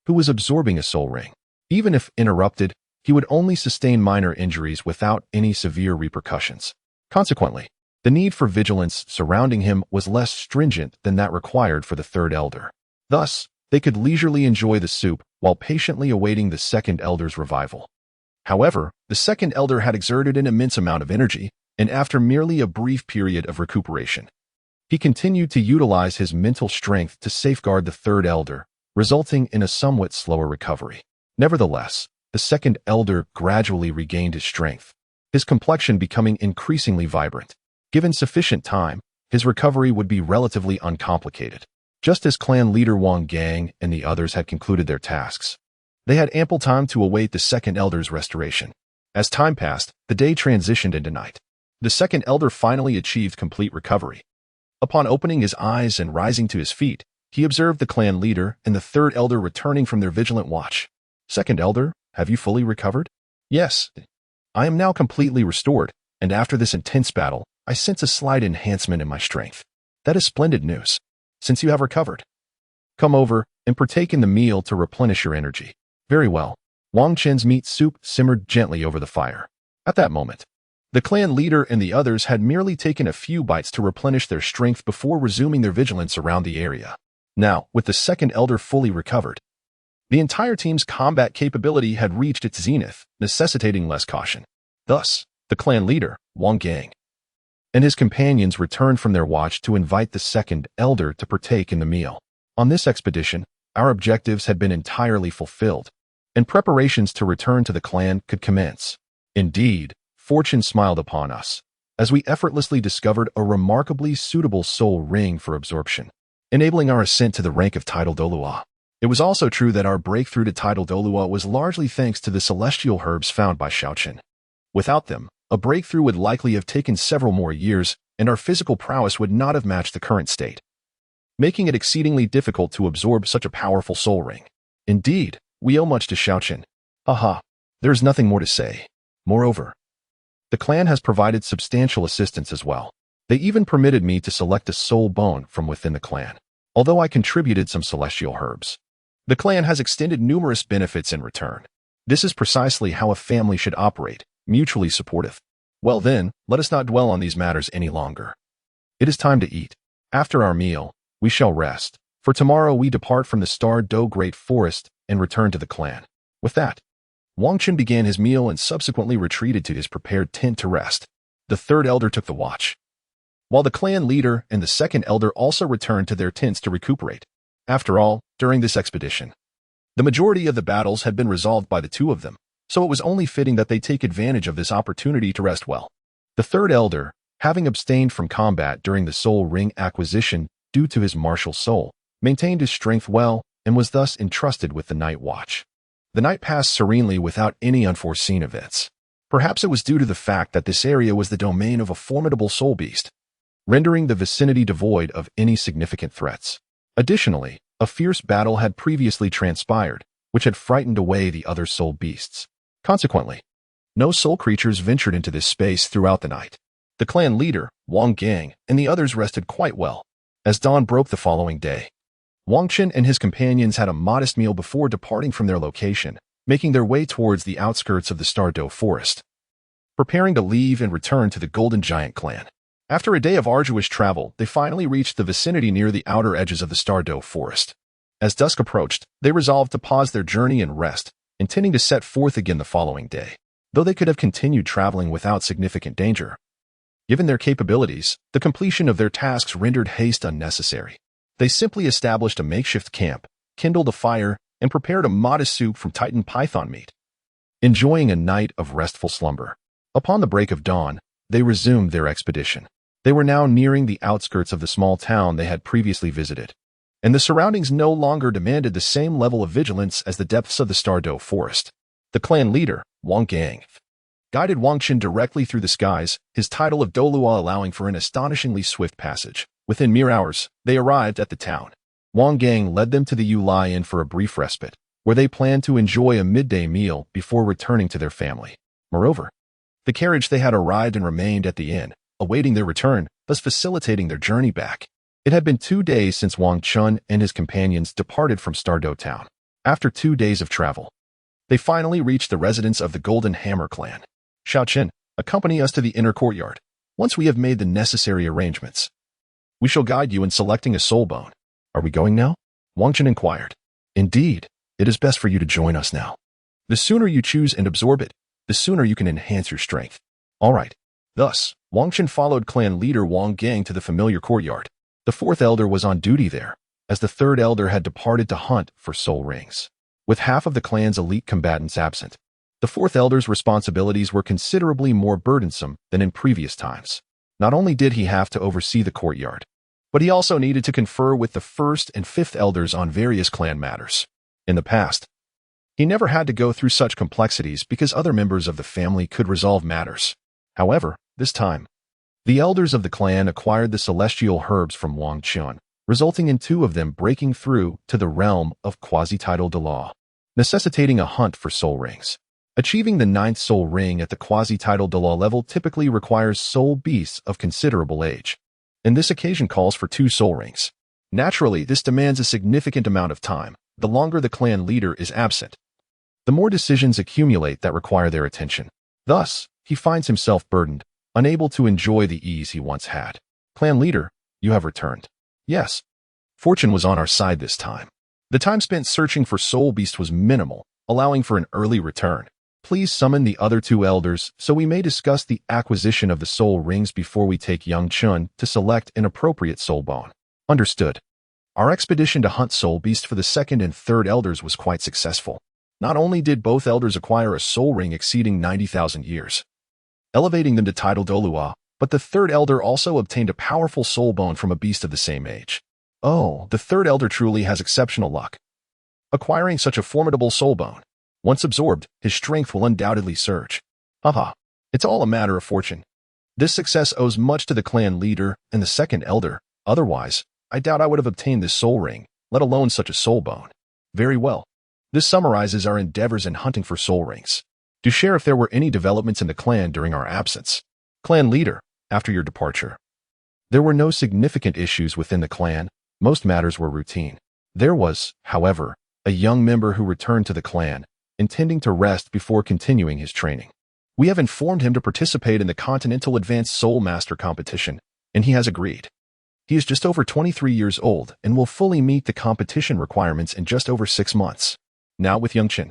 S1: who was absorbing a soul ring. Even if interrupted, he would only sustain minor injuries without any severe repercussions. Consequently, the need for vigilance surrounding him was less stringent than that required for the third elder. Thus, they could leisurely enjoy the soup while patiently awaiting the second elder's revival. However, the second elder had exerted an immense amount of energy, and after merely a brief period of recuperation, he continued to utilize his mental strength to safeguard the third elder, resulting in a somewhat slower recovery. Nevertheless, the second elder gradually regained his strength, his complexion becoming increasingly vibrant. Given sufficient time, his recovery would be relatively uncomplicated. Just as clan leader Wang Gang and the others had concluded their tasks, they had ample time to await the second elder's restoration. As time passed, the day transitioned into night. The second elder finally achieved complete recovery. Upon opening his eyes and rising to his feet, he observed the clan leader and the third elder returning from their vigilant watch. "Second elder, have you fully recovered?" "Yes. I am now completely restored, and after this intense battle, I sense a slight enhancement in my strength." "That is splendid news. Since you have recovered, come over and partake in the meal to replenish your energy." "Very well." Wang Chen's meat soup simmered gently over the fire. At that moment, the clan leader and the others had merely taken a few bites to replenish their strength before resuming their vigilance around the area. Now, with the second elder fully recovered, the entire team's combat capability had reached its zenith, necessitating less caution. Thus, the clan leader, Wang Gang, and his companions returned from their watch to invite the second elder to partake in the meal. On this expedition, our objectives had been entirely fulfilled, and preparations to return to the clan could commence. Indeed, fortune smiled upon us, as we effortlessly discovered a remarkably suitable soul ring for absorption, enabling our ascent to the rank of title Douluo. It was also true that our breakthrough to title Douluo was largely thanks to the celestial herbs found by Shaolin. Without them, a breakthrough would likely have taken several more years, and our physical prowess would not have matched the current state, making it exceedingly difficult to absorb such a powerful soul ring. Indeed, we owe much to Shaolin. Haha, there is nothing more to say. Moreover, the clan has provided substantial assistance as well. They even permitted me to select a soul bone from within the clan, although I contributed some celestial herbs. The clan has extended numerous benefits in return. This is precisely how a family should operate, mutually supportive. Well then, let us not dwell on these matters any longer. It is time to eat. After our meal, we shall rest, for tomorrow we depart from the Douluo Great Forest and return to the clan. With that, Wang Chun began his meal and subsequently retreated to his prepared tent to rest. The third elder took the watch, while the clan leader and the second elder also returned to their tents to recuperate. After all, during this expedition, the majority of the battles had been resolved by the two of them, so it was only fitting that they take advantage of this opportunity to rest well. The third elder, having abstained from combat during the soul ring acquisition due to his martial soul, maintained his strength well and was thus entrusted with the night watch. The night passed serenely without any unforeseen events. Perhaps it was due to the fact that this area was the domain of a formidable soul beast, rendering the vicinity devoid of any significant threats. Additionally, a fierce battle had previously transpired, which had frightened away the other soul beasts. Consequently, no soul creatures ventured into this space throughout the night. The clan leader, Wang Gang, and the others rested quite well. As dawn broke the following day, Wang Chun and his companions had a modest meal before departing from their location, making their way towards the outskirts of the Douluo Forest, preparing to leave and return to the Golden Giant clan. After a day of arduous travel, they finally reached the vicinity near the outer edges of the Douluo Forest. As dusk approached, they resolved to pause their journey and rest, intending to set forth again the following day, though they could have continued traveling without significant danger. Given their capabilities, the completion of their tasks rendered haste unnecessary. They simply established a makeshift camp, kindled a fire, and prepared a modest soup from Titan python meat, enjoying a night of restful slumber. Upon the break of dawn, they resumed their expedition. They were now nearing the outskirts of the small town they had previously visited, and the surroundings no longer demanded the same level of vigilance as the depths of the Douluo Forest. The clan leader, Wang Gang, guided Wang Chun directly through the skies, his title of Douluo allowing for an astonishingly swift passage. Within mere hours, they arrived at the town. Wang Gang led them to the Yulai Inn for a brief respite, where they planned to enjoy a midday meal before returning to their family. Moreover, the carriage they had arrived and remained at the inn, awaiting their return, thus facilitating their journey back. It had been 2 days since Wang Chun and his companions departed from Douluo town. After 2 days of travel, they finally reached the residence of the Golden Hammer clan. Xiao Chen, accompany us to the inner courtyard. Once we have made the necessary arrangements, we shall guide you in selecting a soul bone. Are we going now? Wang Chun inquired. Indeed, it is best for you to join us now. The sooner you choose and absorb it, the sooner you can enhance your strength. All right. Thus, Wang Chun followed clan leader Wang Gang to the familiar courtyard. The fourth elder was on duty there, as the third elder had departed to hunt for soul rings. With half of the clan's elite combatants absent, the fourth elder's responsibilities were considerably more burdensome than in previous times. Not only did he have to oversee the courtyard, but he also needed to confer with the first and fifth elders on various clan matters. In the past, he never had to go through such complexities because other members of the family could resolve matters. However, this time, the elders of the clan acquired the celestial herbs from Wang Chun, resulting in 2 of them breaking through to the realm of quasi-title Douluo, necessitating a hunt for soul rings. Achieving the 9th soul ring at the quasi-title Douluo level typically requires soul beasts of considerable age, and this occasion calls for 2 soul rings. Naturally, this demands a significant amount of time. The longer the clan leader is absent, the more decisions accumulate that require their attention. Thus, he finds himself burdened, unable to enjoy the ease he once had. Clan leader, you have returned. Yes. Fortune was on our side this time. The time spent searching for soul beast was minimal, allowing for an early return. Please summon the other 2 elders so we may discuss the acquisition of the soul rings before we take young Chun to select an appropriate soul bone. Understood. Our expedition to hunt soul beast for the second and third elders was quite successful. Not only did both elders acquire a soul ring exceeding 90,000 years, elevating them to title Douluo, but the third elder also obtained a powerful soul bone from a beast of the same age. Oh, the third elder truly has exceptional luck, acquiring such a formidable soul bone. Once absorbed, his strength will undoubtedly surge. Haha, it's all a matter of fortune. This success owes much to the clan leader and the second elder. Otherwise, I doubt I would have obtained this soul ring, let alone such a soul bone. Very well. This summarizes our endeavors in hunting for soul rings. Do share if there were any developments in the clan during our absence. Clan leader, after your departure, there were no significant issues within the clan. Most matters were routine. There was, however, a young member who returned to the clan, intending to rest before continuing his training. We have informed him to participate in the Continental Advanced Soul Master competition, and he has agreed. He is just over 23 years old and will fully meet the competition requirements in just over 6 months. Now with Yongchen,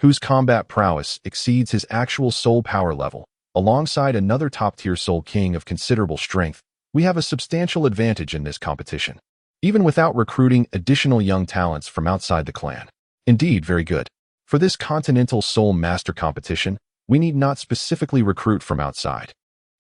S1: whose combat prowess exceeds his actual soul power level, alongside another top-tier soul king of considerable strength, we have a substantial advantage in this competition, even without recruiting additional young talents from outside the clan. Indeed, very good. For this Continental Soul Master competition, we need not specifically recruit from outside.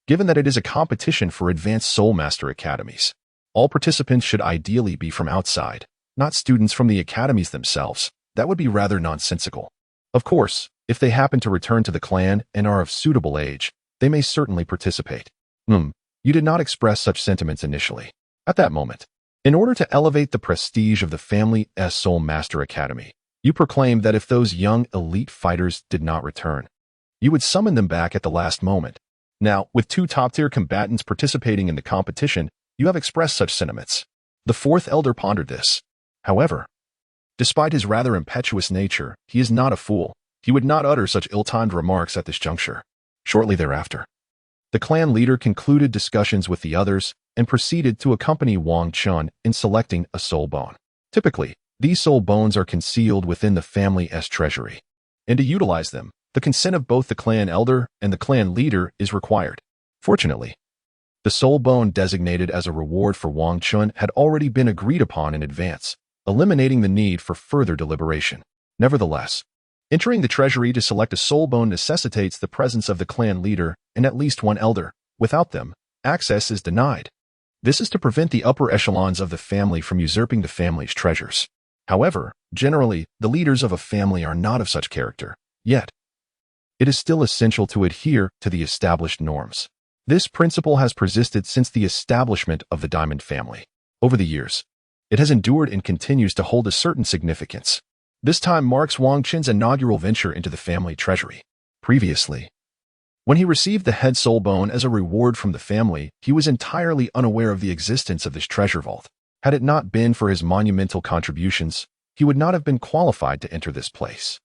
S1: Given that it is a competition for advanced Soul Master academies, all participants should ideally be from outside, not students from the academies themselves. That would be rather nonsensical. Of course, if they happen to return to the clan and are of suitable age, they may certainly participate. You did not express such sentiments initially. At that moment, in order to elevate the prestige of the family's Soul Master Academy, you proclaimed that if those young elite fighters did not return, you would summon them back at the last moment. Now, with 2 top-tier combatants participating in the competition, you have expressed such sentiments. The 4th elder pondered this. However, despite his rather impetuous nature, he is not a fool. He would not utter such ill-timed remarks at this juncture. Shortly thereafter, the clan leader concluded discussions with the others and proceeded to accompany Wang Chun in selecting a soul bone. Typically, these soul bones are concealed within the family's treasury, and to utilize them, the consent of both the clan elder and the clan leader is required. Fortunately, the soul bone designated as a reward for Wang Chun had already been agreed upon in advance, eliminating the need for further deliberation. Nevertheless, entering the treasury to select a soul bone necessitates the presence of the clan leader and at least 1 elder. Without them, access is denied. This is to prevent the upper echelons of the family from usurping the family's treasures. However, generally, the leaders of a family are not of such character. Yet, it is still essential to adhere to the established norms. This principle has persisted since the establishment of the Diamond family. Over the years, it has endured and continues to hold a certain significance. This time marks Wang Chun's inaugural venture into the family treasury. Previously, when he received the head soul bone as a reward from the family, he was entirely unaware of the existence of this treasure vault. Had it not been for his monumental contributions, he would not have been qualified to enter this place.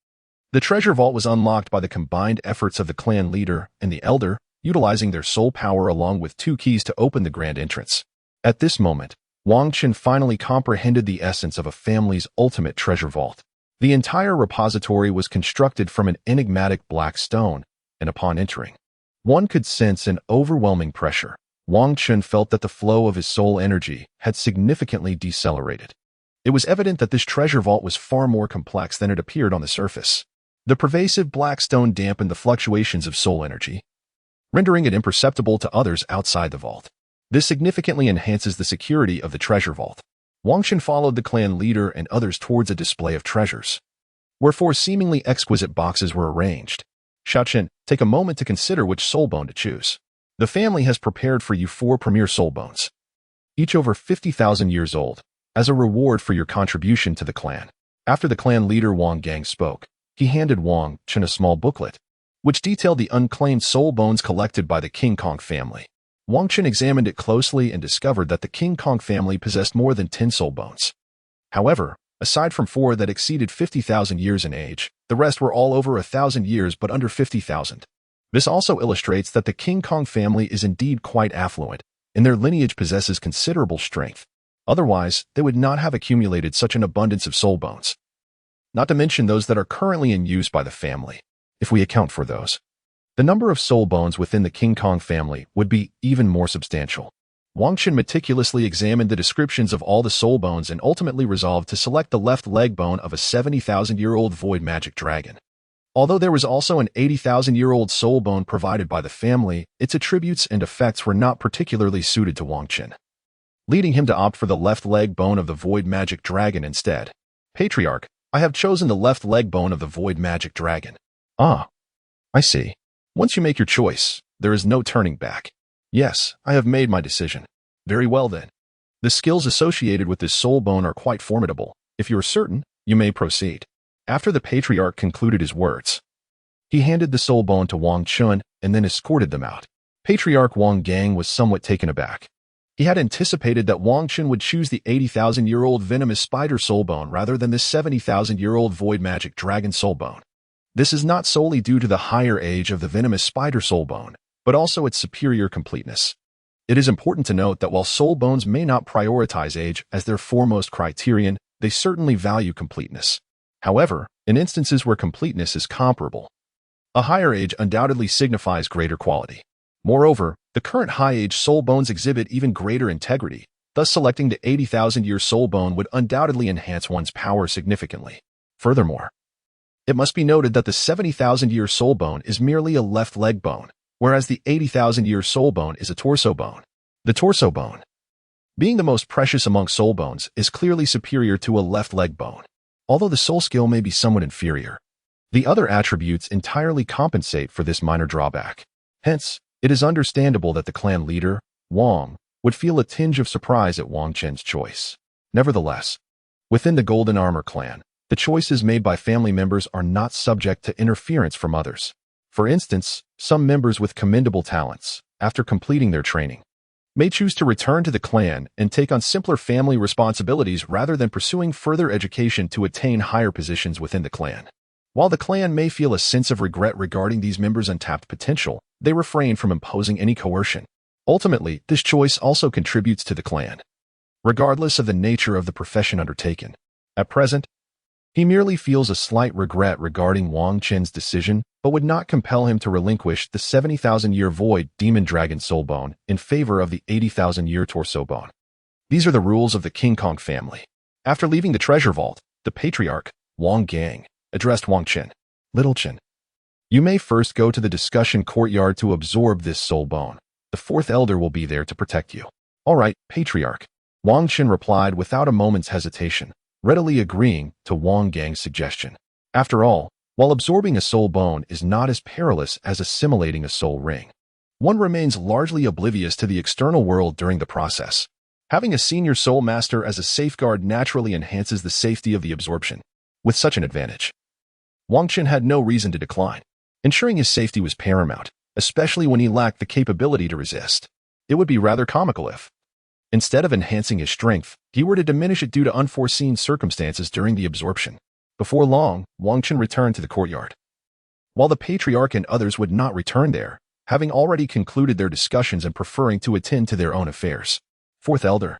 S1: The treasure vault was unlocked by the combined efforts of the clan leader and the elder, utilizing their soul power along with 2 keys to open the grand entrance. At this moment, Wang Chun finally comprehended the essence of a family's ultimate treasure vault. The entire repository was constructed from an enigmatic black stone, and upon entering, one could sense an overwhelming pressure. Wang Chun felt that the flow of his soul energy had significantly decelerated. It was evident that this treasure vault was far more complex than it appeared on the surface. The pervasive black stone dampened the fluctuations of soul energy, rendering it imperceptible to others outside the vault. This significantly enhances the security of the treasure vault. Wang Chun followed the clan leader and others towards a display of treasures, where 4 seemingly exquisite boxes were arranged. Xiaochen, take a moment to consider which soul bone to choose. The family has prepared for you 4 premier soul bones, each over 50,000 years old, as a reward for your contribution to the clan. After the clan leader Wang Gang spoke, he handed Wang Chun a small booklet, which detailed the unclaimed soul bones collected by the King Kong family. Wang Chun examined it closely and discovered that the King Kong family possessed more than 10 soul bones. However, aside from 4 that exceeded 50,000 years in age, the rest were all over 1,000 years but under 50,000. This also illustrates that the King Kong family is indeed quite affluent, and their lineage possesses considerable strength. Otherwise, they would not have accumulated such an abundance of soul bones. Not to mention those that are currently in use by the family. If we account for those, the number of soul bones within the King Kong family would be even more substantial. Wang Chun meticulously examined the descriptions of all the soul bones and ultimately resolved to select the left leg bone of a 70,000-year-old void magic dragon. Although there was also an 80,000-year-old soul bone provided by the family, its attributes and effects were not particularly suited to Wang Chun, leading him to opt for the left leg bone of the void magic dragon instead. Patriarch, I have chosen the left leg bone of the void magic dragon. Ah, I see. Once you make your choice, there is no turning back. Yes, I have made my decision. Very well then. The skills associated with this soul bone are quite formidable. If you are certain, you may proceed. After the patriarch concluded his words, he handed the soul bone to Wang Chun and then escorted them out. Patriarch Wang Gang was somewhat taken aback. He had anticipated that Wang Chun would choose the 80,000-year-old venomous spider soul bone rather than the 70,000-year-old void magic dragon soul bone. This is not solely due to the higher age of the venomous spider soul bone, but also its superior completeness. It is important to note that while soul bones may not prioritize age as their foremost criterion, they certainly value completeness. However, in instances where completeness is comparable, a higher age undoubtedly signifies greater quality. Moreover, the current high-age soul bones exhibit even greater integrity, thus selecting the 80,000-year soul bone would undoubtedly enhance one's power significantly. Furthermore, it must be noted that the 70,000-year soul bone is merely a left leg bone, whereas the 80,000-year soul bone is a torso bone. The torso bone, being the most precious among soul bones, is clearly superior to a left leg bone, although the soul skill may be somewhat inferior. The other attributes entirely compensate for this minor drawback. Hence, it is understandable that the clan leader, Wang, would feel a tinge of surprise at Wang Chen's choice. Nevertheless, within the Golden Armor clan, the choices made by family members are not subject to interference from others. For instance, some members with commendable talents, after completing their training, may choose to return to the clan and take on simpler family responsibilities rather than pursuing further education to attain higher positions within the clan. While the clan may feel a sense of regret regarding these members' untapped potential, they refrain from imposing any coercion. Ultimately, this choice also contributes to the clan, regardless of the nature of the profession undertaken. At present, he merely feels a slight regret regarding Wang Chen's decision, but would not compel him to relinquish the 70,000-year void demon dragon soul bone in favor of the 80,000-year torso bone. These are the rules of the King Kong family. After leaving the treasure vault, the patriarch, Wang Gang, addressed Wang Chen. Little Chen, you may first go to the discussion courtyard to absorb this soul bone. The fourth elder will be there to protect you. All right, patriarch, Wang Chen replied without a moment's hesitation, readily agreeing to Wang Gang's suggestion. After all, while absorbing a soul bone is not as perilous as assimilating a soul ring, one remains largely oblivious to the external world during the process. Having a senior soul master as a safeguard naturally enhances the safety of the absorption. With such an advantage, Wang Chen had no reason to decline. Ensuring his safety was paramount, especially when he lacked the capability to resist. It would be rather comical if, instead of enhancing his strength, he were to diminish it due to unforeseen circumstances during the absorption. Before long, Wang Chen returned to the courtyard. While the patriarch and others would not return there, having already concluded their discussions and preferring to attend to their own affairs. Fourth elder,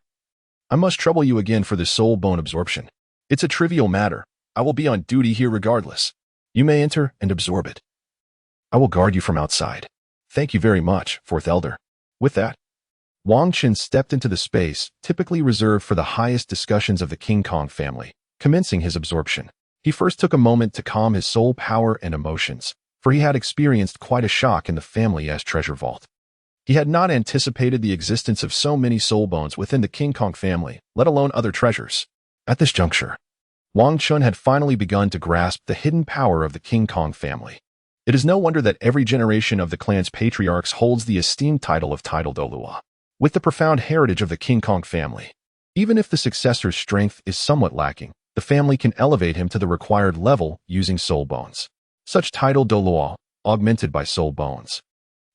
S1: I must trouble you again for the soul bone absorption. It's a trivial matter. I will be on duty here regardless. You may enter and absorb it. I will guard you from outside. Thank you very much, fourth elder. With that, Wang Chen stepped into the space typically reserved for the highest discussions of the King Kong family, commencing his absorption. He first took a moment to calm his soul power and emotions, for he had experienced quite a shock in the family's treasure vault. He had not anticipated the existence of so many soul bones within the King Kong family, let alone other treasures. At this juncture, Wang Chen had finally begun to grasp the hidden power of the King Kong family. It is no wonder that every generation of the clan's patriarchs holds the esteemed title of Douluo. With the profound heritage of the King Kong family, even if the successor's strength is somewhat lacking, the family can elevate him to the required level using soul bones. Such Douluo, augmented by soul bones,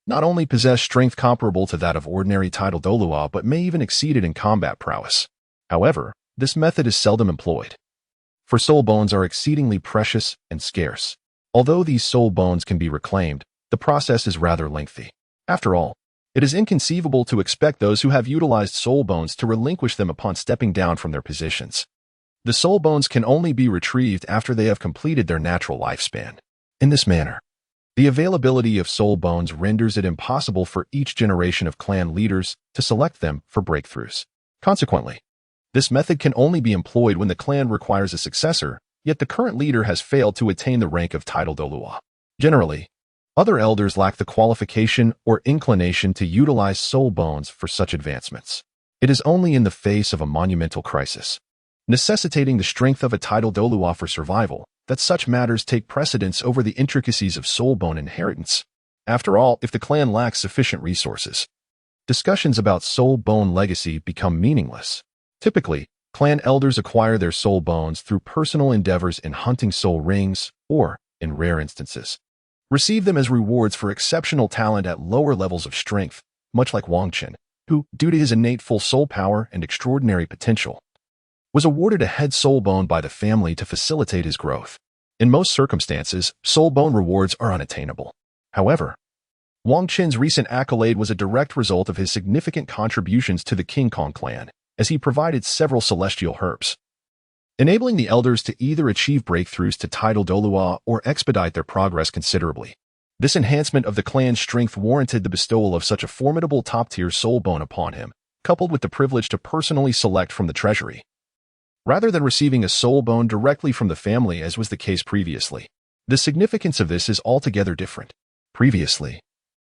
S1: not only possess strength comparable to that of ordinary Douluo but may even exceed it in combat prowess. However, this method is seldom employed, for soul bones are exceedingly precious and scarce. Although these soul bones can be reclaimed, the process is rather lengthy. After all, it is inconceivable to expect those who have utilized soul bones to relinquish them upon stepping down from their positions. The soul bones can only be retrieved after they have completed their natural lifespan. In this manner, the availability of soul bones renders it impossible for each generation of clan leaders to select them for breakthroughs. Consequently, this method can only be employed when the clan requires a successor, yet the current leader has failed to attain the rank of Douluo. Generally, other elders lack the qualification or inclination to utilize soul bones for such advancements. It is only in the face of a monumental crisis, necessitating the strength of a Douluo for survival, that such matters take precedence over the intricacies of soul bone inheritance. After all, if the clan lacks sufficient resources, discussions about soul bone legacy become meaningless. Typically, clan elders acquire their soul bones through personal endeavors in hunting soul rings, or, in rare instances, receive them as rewards for exceptional talent at lower levels of strength, much like Wang Chen, who, due to his innate full soul power and extraordinary potential, was awarded a head soul bone by the family to facilitate his growth. In most circumstances, soul bone rewards are unattainable. However, Wang Qin's recent accolade was a direct result of his significant contributions to the King Kong clan, as he provided several celestial herbs, enabling the elders to either achieve breakthroughs to title Douluo or expedite their progress considerably. This enhancement of the clan's strength warranted the bestowal of such a formidable top-tier soul bone upon him, coupled with the privilege to personally select from the treasury, rather than receiving a soul bone directly from the family as was the case previously. The significance of this is altogether different. Previously,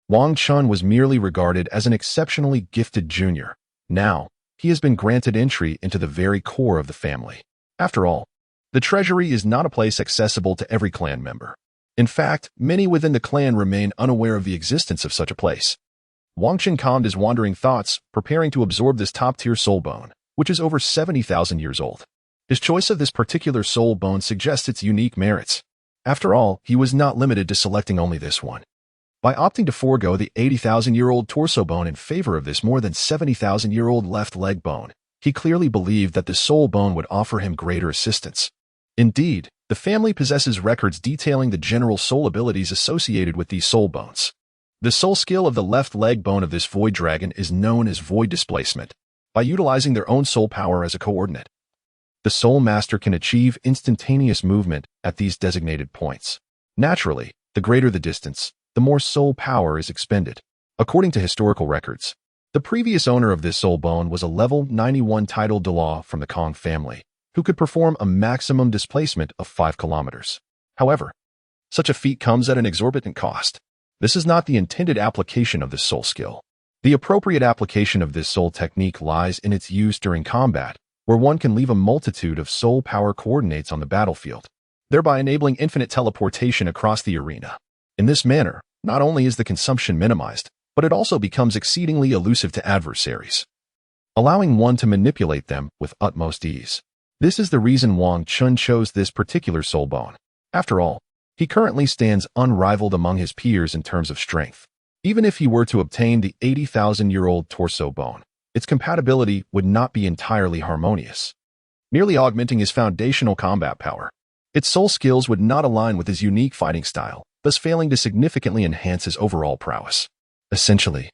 S1: Wang Chun was merely regarded as an exceptionally gifted junior. Now, he has been granted entry into the very core of the family. After all, the treasury is not a place accessible to every clan member. In fact, many within the clan remain unaware of the existence of such a place. Wang Chun calmed his wandering thoughts, preparing to absorb this top-tier soul bone, which is over 70,000 years old. His choice of this particular soul bone suggests its unique merits. After all, he was not limited to selecting only this one. By opting to forego the 80,000-year-old torso bone in favor of this more than 70,000-year-old left leg bone, he clearly believed that the soul bone would offer him greater assistance. Indeed, the family possesses records detailing the general soul abilities associated with these soul bones. The soul skill of the left leg bone of this void dragon is known as void displacement. By utilizing their own soul power as a coordinate, the soul master can achieve instantaneous movement at these designated points. Naturally, the greater the distance, the more soul power is expended. According to historical records, the previous owner of this soul bone was a level 91 titled Douluo from the Kong family, who could perform a maximum displacement of 5 kilometers. However, such a feat comes at an exorbitant cost. This is not the intended application of this soul skill. The appropriate application of this soul technique lies in its use during combat, where one can leave a multitude of soul power coordinates on the battlefield, thereby enabling infinite teleportation across the arena. In this manner, not only is the consumption minimized, but it also becomes exceedingly elusive to adversaries, allowing one to manipulate them with utmost ease. This is the reason Wang Chun chose this particular soul bone. After all, he currently stands unrivaled among his peers in terms of strength. Even if he were to obtain the 80,000-year-old torso bone, its compatibility would not be entirely harmonious, merely augmenting his foundational combat power. Its soul skills would not align with his unique fighting style, thus failing to significantly enhance his overall prowess. Essentially,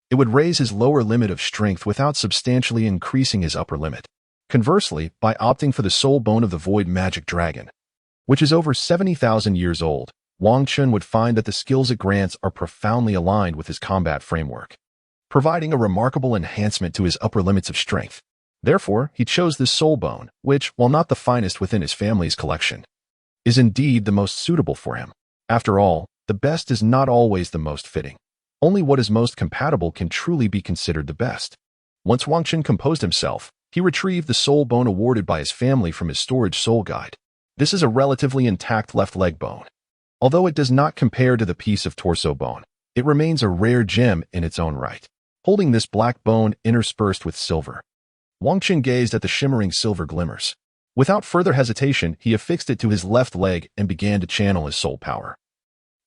S1: it would raise his lower limit of strength without substantially increasing his upper limit. Conversely, by opting for the soul bone of the void magic dragon, which is over 70,000 years old, Wang Chun would find that the skills it grants are profoundly aligned with his combat framework, providing a remarkable enhancement to his upper limits of strength. Therefore, he chose this soul bone, which, while not the finest within his family's collection, is indeed the most suitable for him. After all, the best is not always the most fitting. Only what is most compatible can truly be considered the best. Once Wang Chun composed himself, he retrieved the soul bone awarded by his family from his storage soul guide. This is a relatively intact left leg bone. Although it does not compare to the piece of torso bone, it remains a rare gem in its own right. Holding this black bone interspersed with silver, Wang Chun gazed at the shimmering silver glimmers. Without further hesitation, he affixed it to his left leg and began to channel his soul power,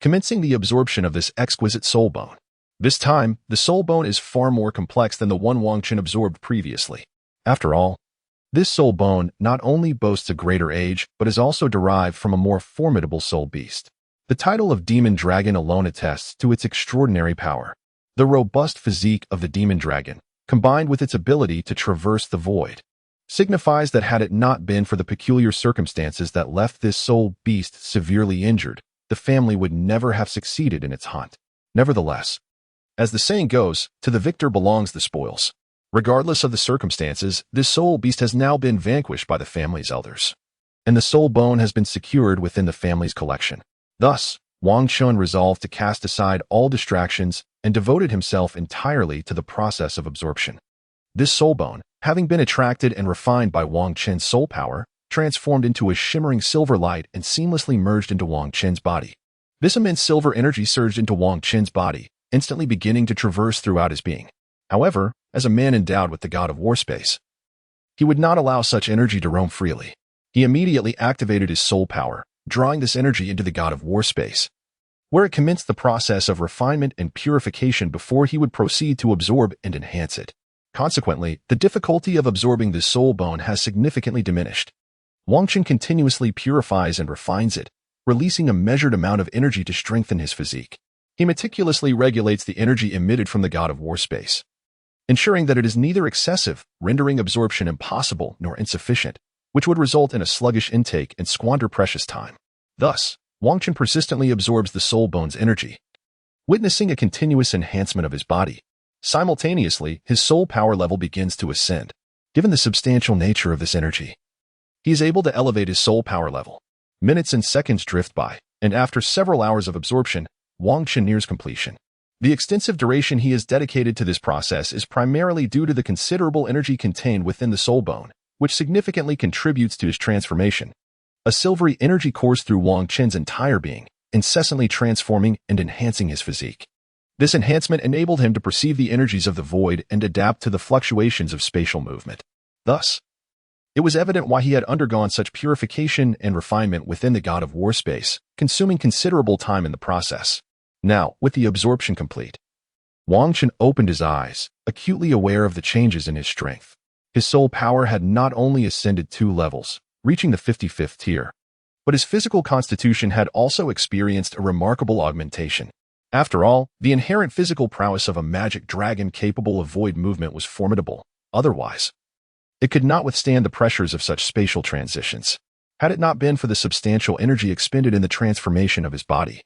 S1: commencing the absorption of this exquisite soul bone. This time, the soul bone is far more complex than the one Wang Chun absorbed previously. After all, this soul bone not only boasts a greater age, but is also derived from a more formidable soul beast. The title of Demon Dragon alone attests to its extraordinary power. The robust physique of the Demon Dragon, combined with its ability to traverse the void, signifies that had it not been for the peculiar circumstances that left this soul beast severely injured, the family would never have succeeded in its hunt. Nevertheless, as the saying goes, to the victor belongs the spoils. Regardless of the circumstances, this soul beast has now been vanquished by the family's elders, and the soul bone has been secured within the family's collection. Thus, Wang Chun resolved to cast aside all distractions and devoted himself entirely to the process of absorption. This soul bone, having been attracted and refined by Wang Chun's soul power, transformed into a shimmering silver light and seamlessly merged into Wang Chun's body. This immense silver energy surged into Wang Chun's body, instantly beginning to traverse throughout his being. However, as a man endowed with the god of war space, he would not allow such energy to roam freely. He immediately activated his soul power, drawing this energy into the god of war space, where it commenced the process of refinement and purification before he would proceed to absorb and enhance it. Consequently, the difficulty of absorbing this soul bone has significantly diminished. Wang Qin continuously purifies and refines it, releasing a measured amount of energy to strengthen his physique. He meticulously regulates the energy emitted from the god of war space, ensuring that it is neither excessive, rendering absorption impossible, nor insufficient, which would result in a sluggish intake and squander precious time. Thus, Wang Qin persistently absorbs the soul bone's energy, witnessing a continuous enhancement of his body. Simultaneously, his soul power level begins to ascend. Given the substantial nature of this energy, he is able to elevate his soul power level. Minutes and seconds drift by, and after several hours of absorption, Wang Qin nears completion. The extensive duration he has dedicated to this process is primarily due to the considerable energy contained within the soul bone, which significantly contributes to his transformation. A silvery energy coursed through Wang Qin's entire being, incessantly transforming and enhancing his physique. This enhancement enabled him to perceive the energies of the void and adapt to the fluctuations of spatial movement. Thus, it was evident why he had undergone such purification and refinement within the god of war space, consuming considerable time in the process. Now, with the absorption complete, Wang Qin opened his eyes, acutely aware of the changes in his strength. His soul power had not only ascended 2 levels, reaching the 55th tier, but his physical constitution had also experienced a remarkable augmentation. After all, the inherent physical prowess of a magic dragon capable of void movement was formidable. Otherwise, it could not withstand the pressures of such spatial transitions. Had it not been for the substantial energy expended in the transformation of his body,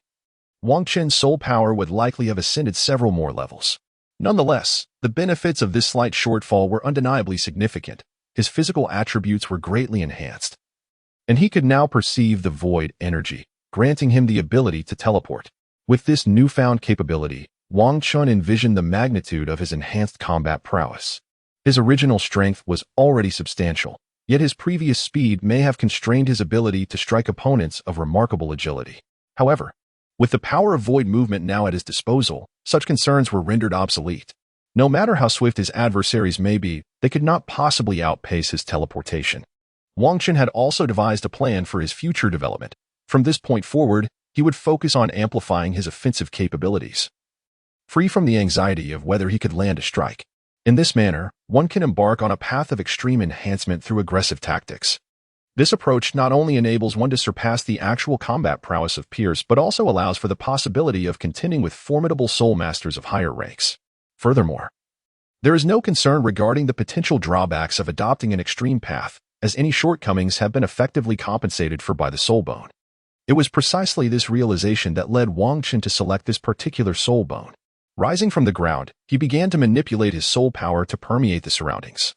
S1: Wang Qin's soul power would likely have ascended several more levels. Nonetheless, the benefits of this slight shortfall were undeniably significant. His physical attributes were greatly enhanced, and he could now perceive the void energy, granting him the ability to teleport. With this newfound capability, Wang Qin envisioned the magnitude of his enhanced combat prowess. His original strength was already substantial, yet his previous speed may have constrained his ability to strike opponents of remarkable agility. However, with the power of void movement now at his disposal, such concerns were rendered obsolete. No matter how swift his adversaries may be, they could not possibly outpace his teleportation. Wang Qin had also devised a plan for his future development. From this point forward, he would focus on amplifying his offensive capabilities, free from the anxiety of whether he could land a strike. In this manner, one can embark on a path of extreme enhancement through aggressive tactics. This approach not only enables one to surpass the actual combat prowess of peers, but also allows for the possibility of contending with formidable soul masters of higher ranks. Furthermore, there is no concern regarding the potential drawbacks of adopting an extreme path, as any shortcomings have been effectively compensated for by the soul bone. It was precisely this realization that led Wang Qin to select this particular soul bone. Rising from the ground, he began to manipulate his soul power to permeate the surroundings,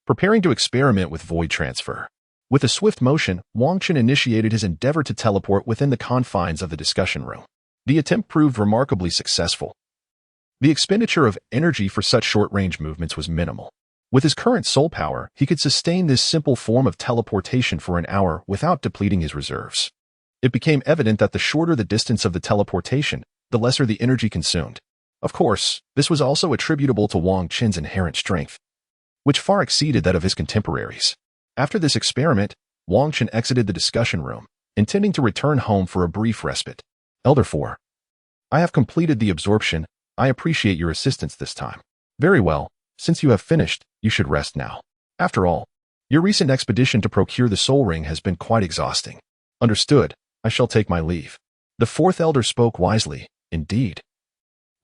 S1: preparing to experiment with void transfer. With a swift motion, Wang Qin initiated his endeavor to teleport within the confines of the discussion room. The attempt proved remarkably successful. The expenditure of energy for such short-range movements was minimal. With his current soul power, he could sustain this simple form of teleportation for an hour without depleting his reserves. It became evident that the shorter the distance of the teleportation, the lesser the energy consumed. Of course, this was also attributable to Wang Qin's inherent strength, which far exceeded that of his contemporaries. After this experiment, Wang Qin exited the discussion room, intending to return home for a brief respite. Elder 4. I have completed the absorption. I appreciate your assistance this time. Very well, since you have finished, you should rest now. After all, your recent expedition to procure the soul ring has been quite exhausting. Understood, I shall take my leave. The 4th elder spoke wisely, indeed.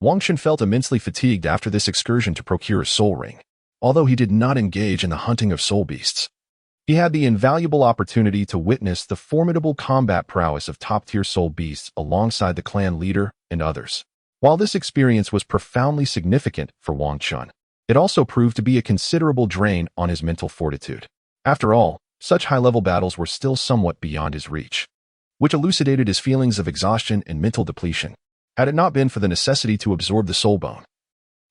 S1: Wang Qin felt immensely fatigued after this excursion to procure a soul ring. Although he did not engage in the hunting of soul beasts, he had the invaluable opportunity to witness the formidable combat prowess of top-tier soul beasts alongside the clan leader and others. While this experience was profoundly significant for Wang Qin, it also proved to be a considerable drain on his mental fortitude. After all, such high-level battles were still somewhat beyond his reach, which elucidated his feelings of exhaustion and mental depletion. Had it not been for the necessity to absorb the soul bone,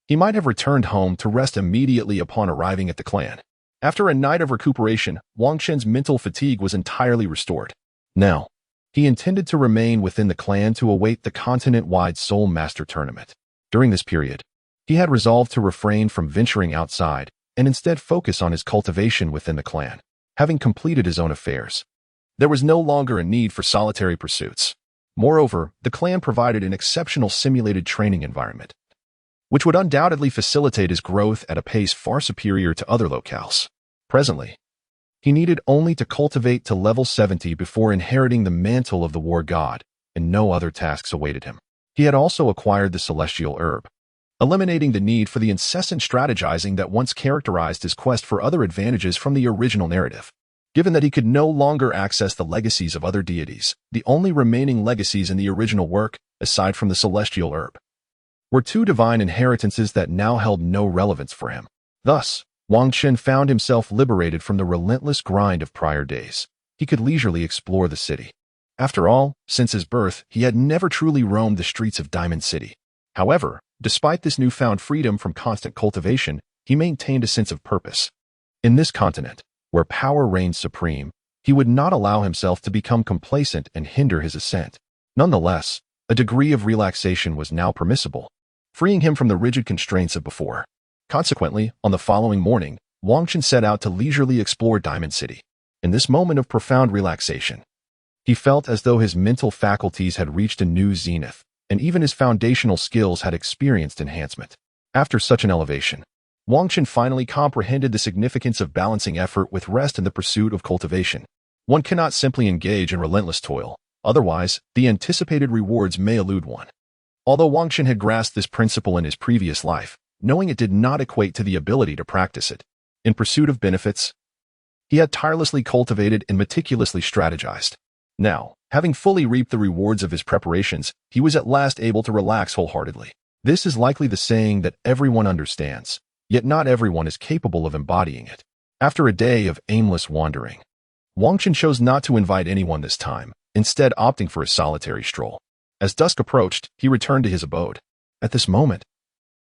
S1: he might have returned home to rest immediately upon arriving at the clan. After a night of recuperation, Wang Qin's mental fatigue was entirely restored. Now, he intended to remain within the clan to await the continent-wide Soul Master Tournament. During this period, he had resolved to refrain from venturing outside and instead focus on his cultivation within the clan. Having completed his own affairs, there was no longer a need for solitary pursuits. Moreover, the clan provided an exceptional simulated training environment, which would undoubtedly facilitate his growth at a pace far superior to other locales. Presently, He needed only to cultivate to level 70 before inheriting the mantle of the war god, and no other tasks awaited him. He had also acquired the celestial herb, eliminating the need for the incessant strategizing that once characterized his quest for other advantages from the original narrative. Given that he could no longer access the legacies of other deities, the only remaining legacies in the original work, aside from the celestial herb, were two divine inheritances that now held no relevance for him. Thus, Wang Qin found himself liberated from the relentless grind of prior days. He could leisurely explore the city. After all, since his birth, he had never truly roamed the streets of Diamond City. However, despite this newfound freedom from constant cultivation, he maintained a sense of purpose. In this continent, where power reigned supreme, he would not allow himself to become complacent and hinder his ascent. Nonetheless, a degree of relaxation was now permissible, freeing him from the rigid constraints of before. Consequently, on the following morning, Wang Qin set out to leisurely explore Diamond City. In this moment of profound relaxation, he felt as though his mental faculties had reached a new zenith, and even his foundational skills had experienced enhancement. After such an elevation, Wang Qin finally comprehended the significance of balancing effort with rest in the pursuit of cultivation. One cannot simply engage in relentless toil, otherwise, the anticipated rewards may elude one. Although Wang Qin had grasped this principle in his previous life, knowing it did not equate to the ability to practice it. In pursuit of benefits, he had tirelessly cultivated and meticulously strategized. Now, having fully reaped the rewards of his preparations, he was at last able to relax wholeheartedly. This is likely the saying that everyone understands, yet not everyone is capable of embodying it. After a day of aimless wandering, Wang Qin chose not to invite anyone this time, instead opting for a solitary stroll. As dusk approached, he returned to his abode. At this moment,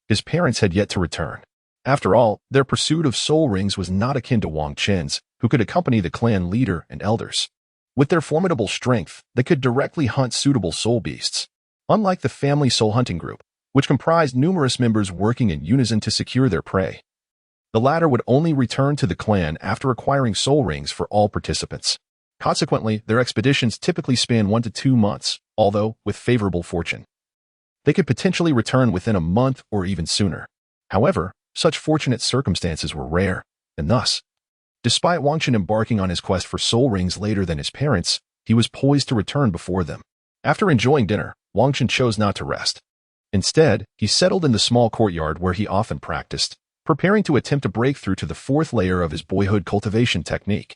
S1: his parents had yet to return. After all, their pursuit of soul rings was not akin to Wang Qin's, who could accompany the clan leader and elders. With their formidable strength, they could directly hunt suitable soul beasts. Unlike the family soul hunting group, which comprised numerous members working in unison to secure their prey, the latter would only return to the clan after acquiring soul rings for all participants. Consequently, their expeditions typically span 1 to 2 months, although, with favorable fortune, they could potentially return within a month or even sooner. However, such fortunate circumstances were rare, and thus, despite Wang Qin embarking on his quest for soul rings later than his parents, he was poised to return before them. After enjoying dinner, Wang Qin chose not to rest. Instead, he settled in the small courtyard where he often practiced, preparing to attempt a breakthrough to the 4th layer of his boyhood cultivation technique.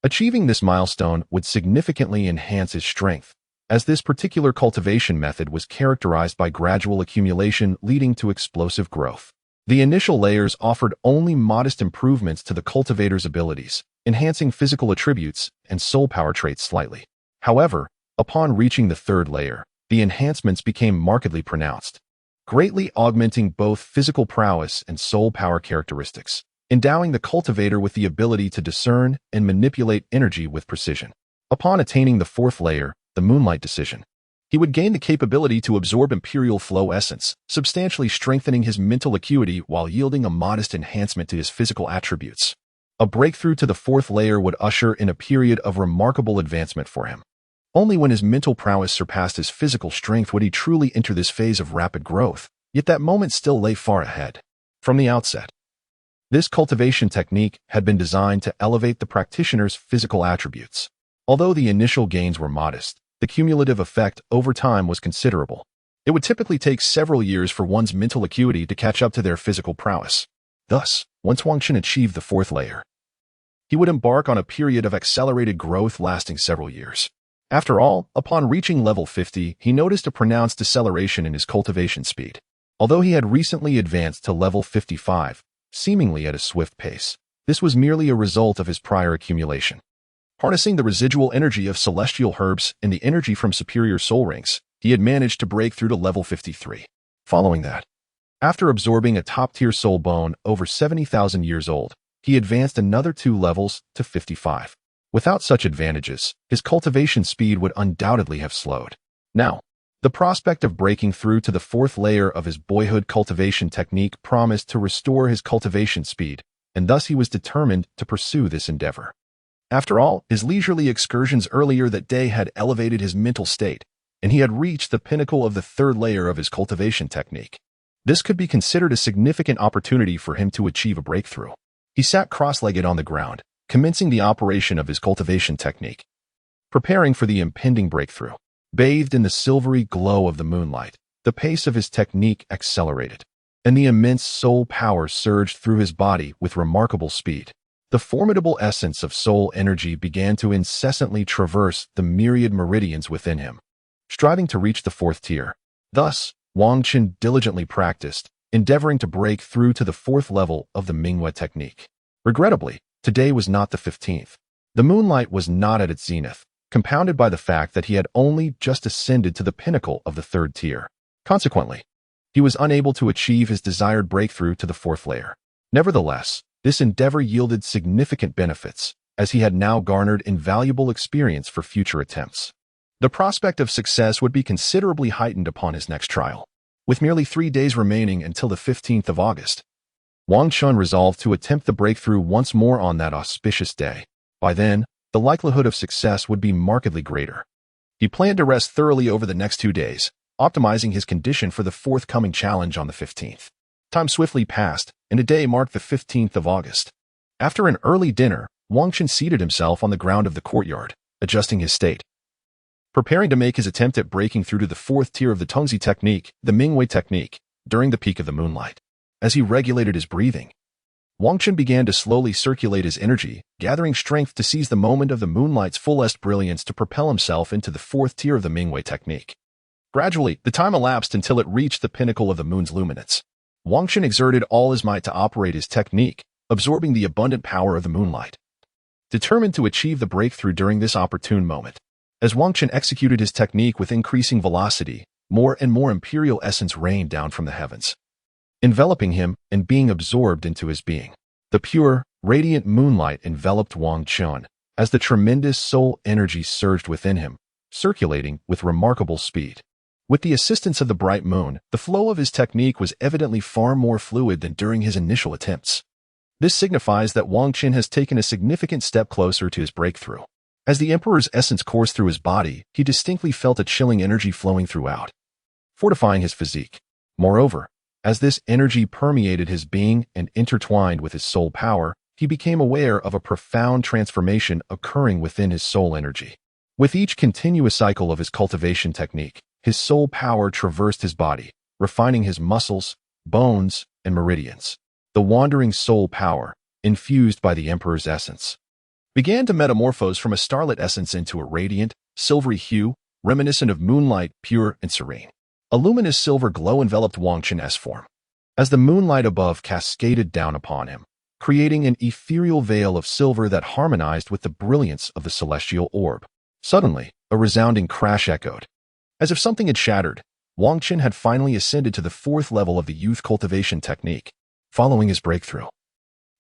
S1: Achieving this milestone would significantly enhance his strength, as this particular cultivation method was characterized by gradual accumulation leading to explosive growth. The initial layers offered only modest improvements to the cultivator's abilities, enhancing physical attributes and soul power traits slightly. However, upon reaching the 3rd layer, the enhancements became markedly pronounced, greatly augmenting both physical prowess and soul power characteristics, endowing the cultivator with the ability to discern and manipulate energy with precision. Upon attaining the 4th layer, the Moonlight Decision, he would gain the capability to absorb Imperial Flow Essence, substantially strengthening his mental acuity while yielding a modest enhancement to his physical attributes. A breakthrough to the 4th layer would usher in a period of remarkable advancement for him. Only when his mental prowess surpassed his physical strength would he truly enter this phase of rapid growth, yet that moment still lay far ahead. From the outset, this cultivation technique had been designed to elevate the practitioner's physical attributes. Although the initial gains were modest, the cumulative effect over time was considerable. It would typically take several years for one's mental acuity to catch up to their physical prowess. Thus, once Wang Qin achieved the 4th layer, he would embark on a period of accelerated growth lasting several years. After all, upon reaching level 50, he noticed a pronounced deceleration in his cultivation speed. Although he had recently advanced to level 55, seemingly at a swift pace, this was merely a result of his prior accumulation. Harnessing the residual energy of celestial herbs and the energy from superior soul rings, he had managed to break through to level 53. Following that, after absorbing a top-tier soul bone over 70,000 years old, he advanced another 2 levels to 55. Without such advantages, his cultivation speed would undoubtedly have slowed. Now, the prospect of breaking through to the 4th layer of his boyhood cultivation technique promised to restore his cultivation speed, and thus he was determined to pursue this endeavor. After all, his leisurely excursions earlier that day had elevated his mental state, and he had reached the pinnacle of the 3rd layer of his cultivation technique. This could be considered a significant opportunity for him to achieve a breakthrough. He sat cross-legged on the ground, commencing the operation of his cultivation technique, preparing for the impending breakthrough. Bathed in the silvery glow of the moonlight, the pace of his technique accelerated, and the immense soul power surged through his body with remarkable speed. The formidable essence of soul energy began to incessantly traverse the myriad meridians within him, striving to reach the fourth tier. Thus, Wang Qin diligently practiced, endeavoring to break through to the fourth level of the Minghui technique. Regrettably, today was not the 15th. The moonlight was not at its zenith, compounded by the fact that he had only just ascended to the pinnacle of the third tier. Consequently, he was unable to achieve his desired breakthrough to the fourth layer. Nevertheless, this endeavor yielded significant benefits, as he had now garnered invaluable experience for future attempts. The prospect of success would be considerably heightened upon his next trial. With merely 3 days remaining until the 15th of August, Wang Chun resolved to attempt the breakthrough once more on that auspicious day. By then, the likelihood of success would be markedly greater. He planned to rest thoroughly over the next 2 days, optimizing his condition for the forthcoming challenge on the 15th. Time swiftly passed, and a day marked the 15th of August. After an early dinner, Wang Chun seated himself on the ground of the courtyard, adjusting his state, preparing to make his attempt at breaking through to the fourth tier of the Tongzi technique, the Minghui technique, during the peak of the moonlight. As he regulated his breathing, Wang Chun began to slowly circulate his energy, gathering strength to seize the moment of the moonlight's fullest brilliance to propel himself into the fourth tier of the Minghui technique. Gradually, the time elapsed until it reached the pinnacle of the moon's luminance. Wang Chun exerted all his might to operate his technique, absorbing the abundant power of the moonlight, determined to achieve the breakthrough during this opportune moment. As Wang Chun executed his technique with increasing velocity, more and more imperial essence rained down from the heavens, enveloping him and being absorbed into his being. The pure, radiant moonlight enveloped Wang Chun as the tremendous soul energy surged within him, circulating with remarkable speed. With the assistance of the bright moon, the flow of his technique was evidently far more fluid than during his initial attempts. This signifies that Wang Chun has taken a significant step closer to his breakthrough. As the Emperor's essence coursed through his body, he distinctly felt a chilling energy flowing throughout, fortifying his physique. Moreover, as this energy permeated his being and intertwined with his soul power, he became aware of a profound transformation occurring within his soul energy. With each continuous cycle of his cultivation technique, his soul power traversed his body, refining his muscles, bones, and meridians. The wandering soul power, infused by the Emperor's essence, began to metamorphose from a starlit essence into a radiant, silvery hue, reminiscent of moonlight, pure and serene. A luminous silver glow enveloped Wang Chun's form, as the moonlight above cascaded down upon him, creating an ethereal veil of silver that harmonized with the brilliance of the celestial orb. Suddenly, a resounding crash echoed. As if something had shattered, Wang Chun had finally ascended to the fourth level of the youth cultivation technique. Following his breakthrough,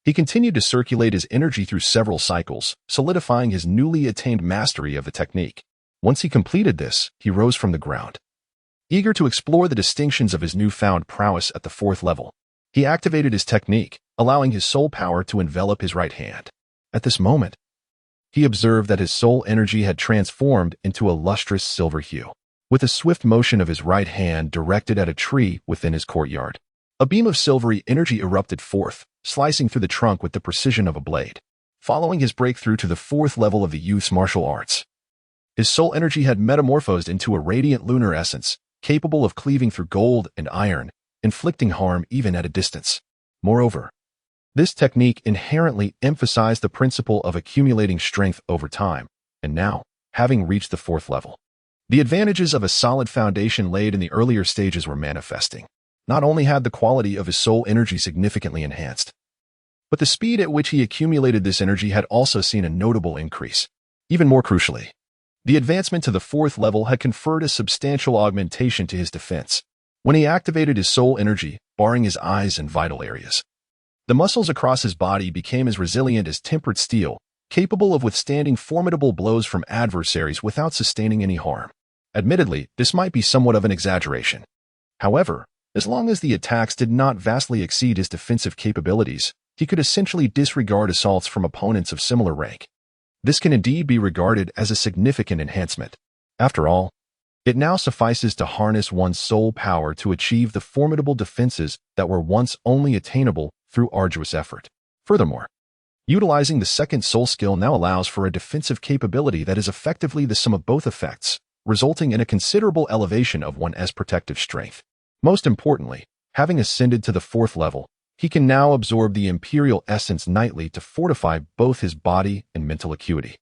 S1: he continued to circulate his energy through several cycles, solidifying his newly attained mastery of the technique. Once he completed this, he rose from the ground, eager to explore the distinctions of his newfound prowess at the fourth level. He activated his technique, allowing his soul power to envelop his right hand. At this moment, he observed that his soul energy had transformed into a lustrous silver hue. With a swift motion of his right hand directed at a tree within his courtyard, a beam of silvery energy erupted forth, slicing through the trunk with the precision of a blade. Following his breakthrough to the fourth level of the youth's martial arts, his soul energy had metamorphosed into a radiant lunar essence, capable of cleaving through gold and iron, inflicting harm even at a distance. Moreover, this technique inherently emphasized the principle of accumulating strength over time, and now, having reached the fourth level, the advantages of a solid foundation laid in the earlier stages were manifesting. Not only had the quality of his soul energy significantly enhanced, but the speed at which he accumulated this energy had also seen a notable increase. Even more crucially, the advancement to the fourth level had conferred a substantial augmentation to his defense. When he activated his soul energy, barring his eyes and vital areas, the muscles across his body became as resilient as tempered steel, capable of withstanding formidable blows from adversaries without sustaining any harm. Admittedly, this might be somewhat of an exaggeration. However, as long as the attacks did not vastly exceed his defensive capabilities, he could essentially disregard assaults from opponents of similar rank. This can indeed be regarded as a significant enhancement. After all, it now suffices to harness one's soul power to achieve the formidable defenses that were once only attainable through arduous effort. Furthermore, Utilizing the second soul skill now allows for a defensive capability that is effectively the sum of both effects, resulting in a considerable elevation of one's protective strength. Most importantly, having ascended to the 4th level, he can now absorb the Imperial Essence nightly to fortify both his body and mental acuity.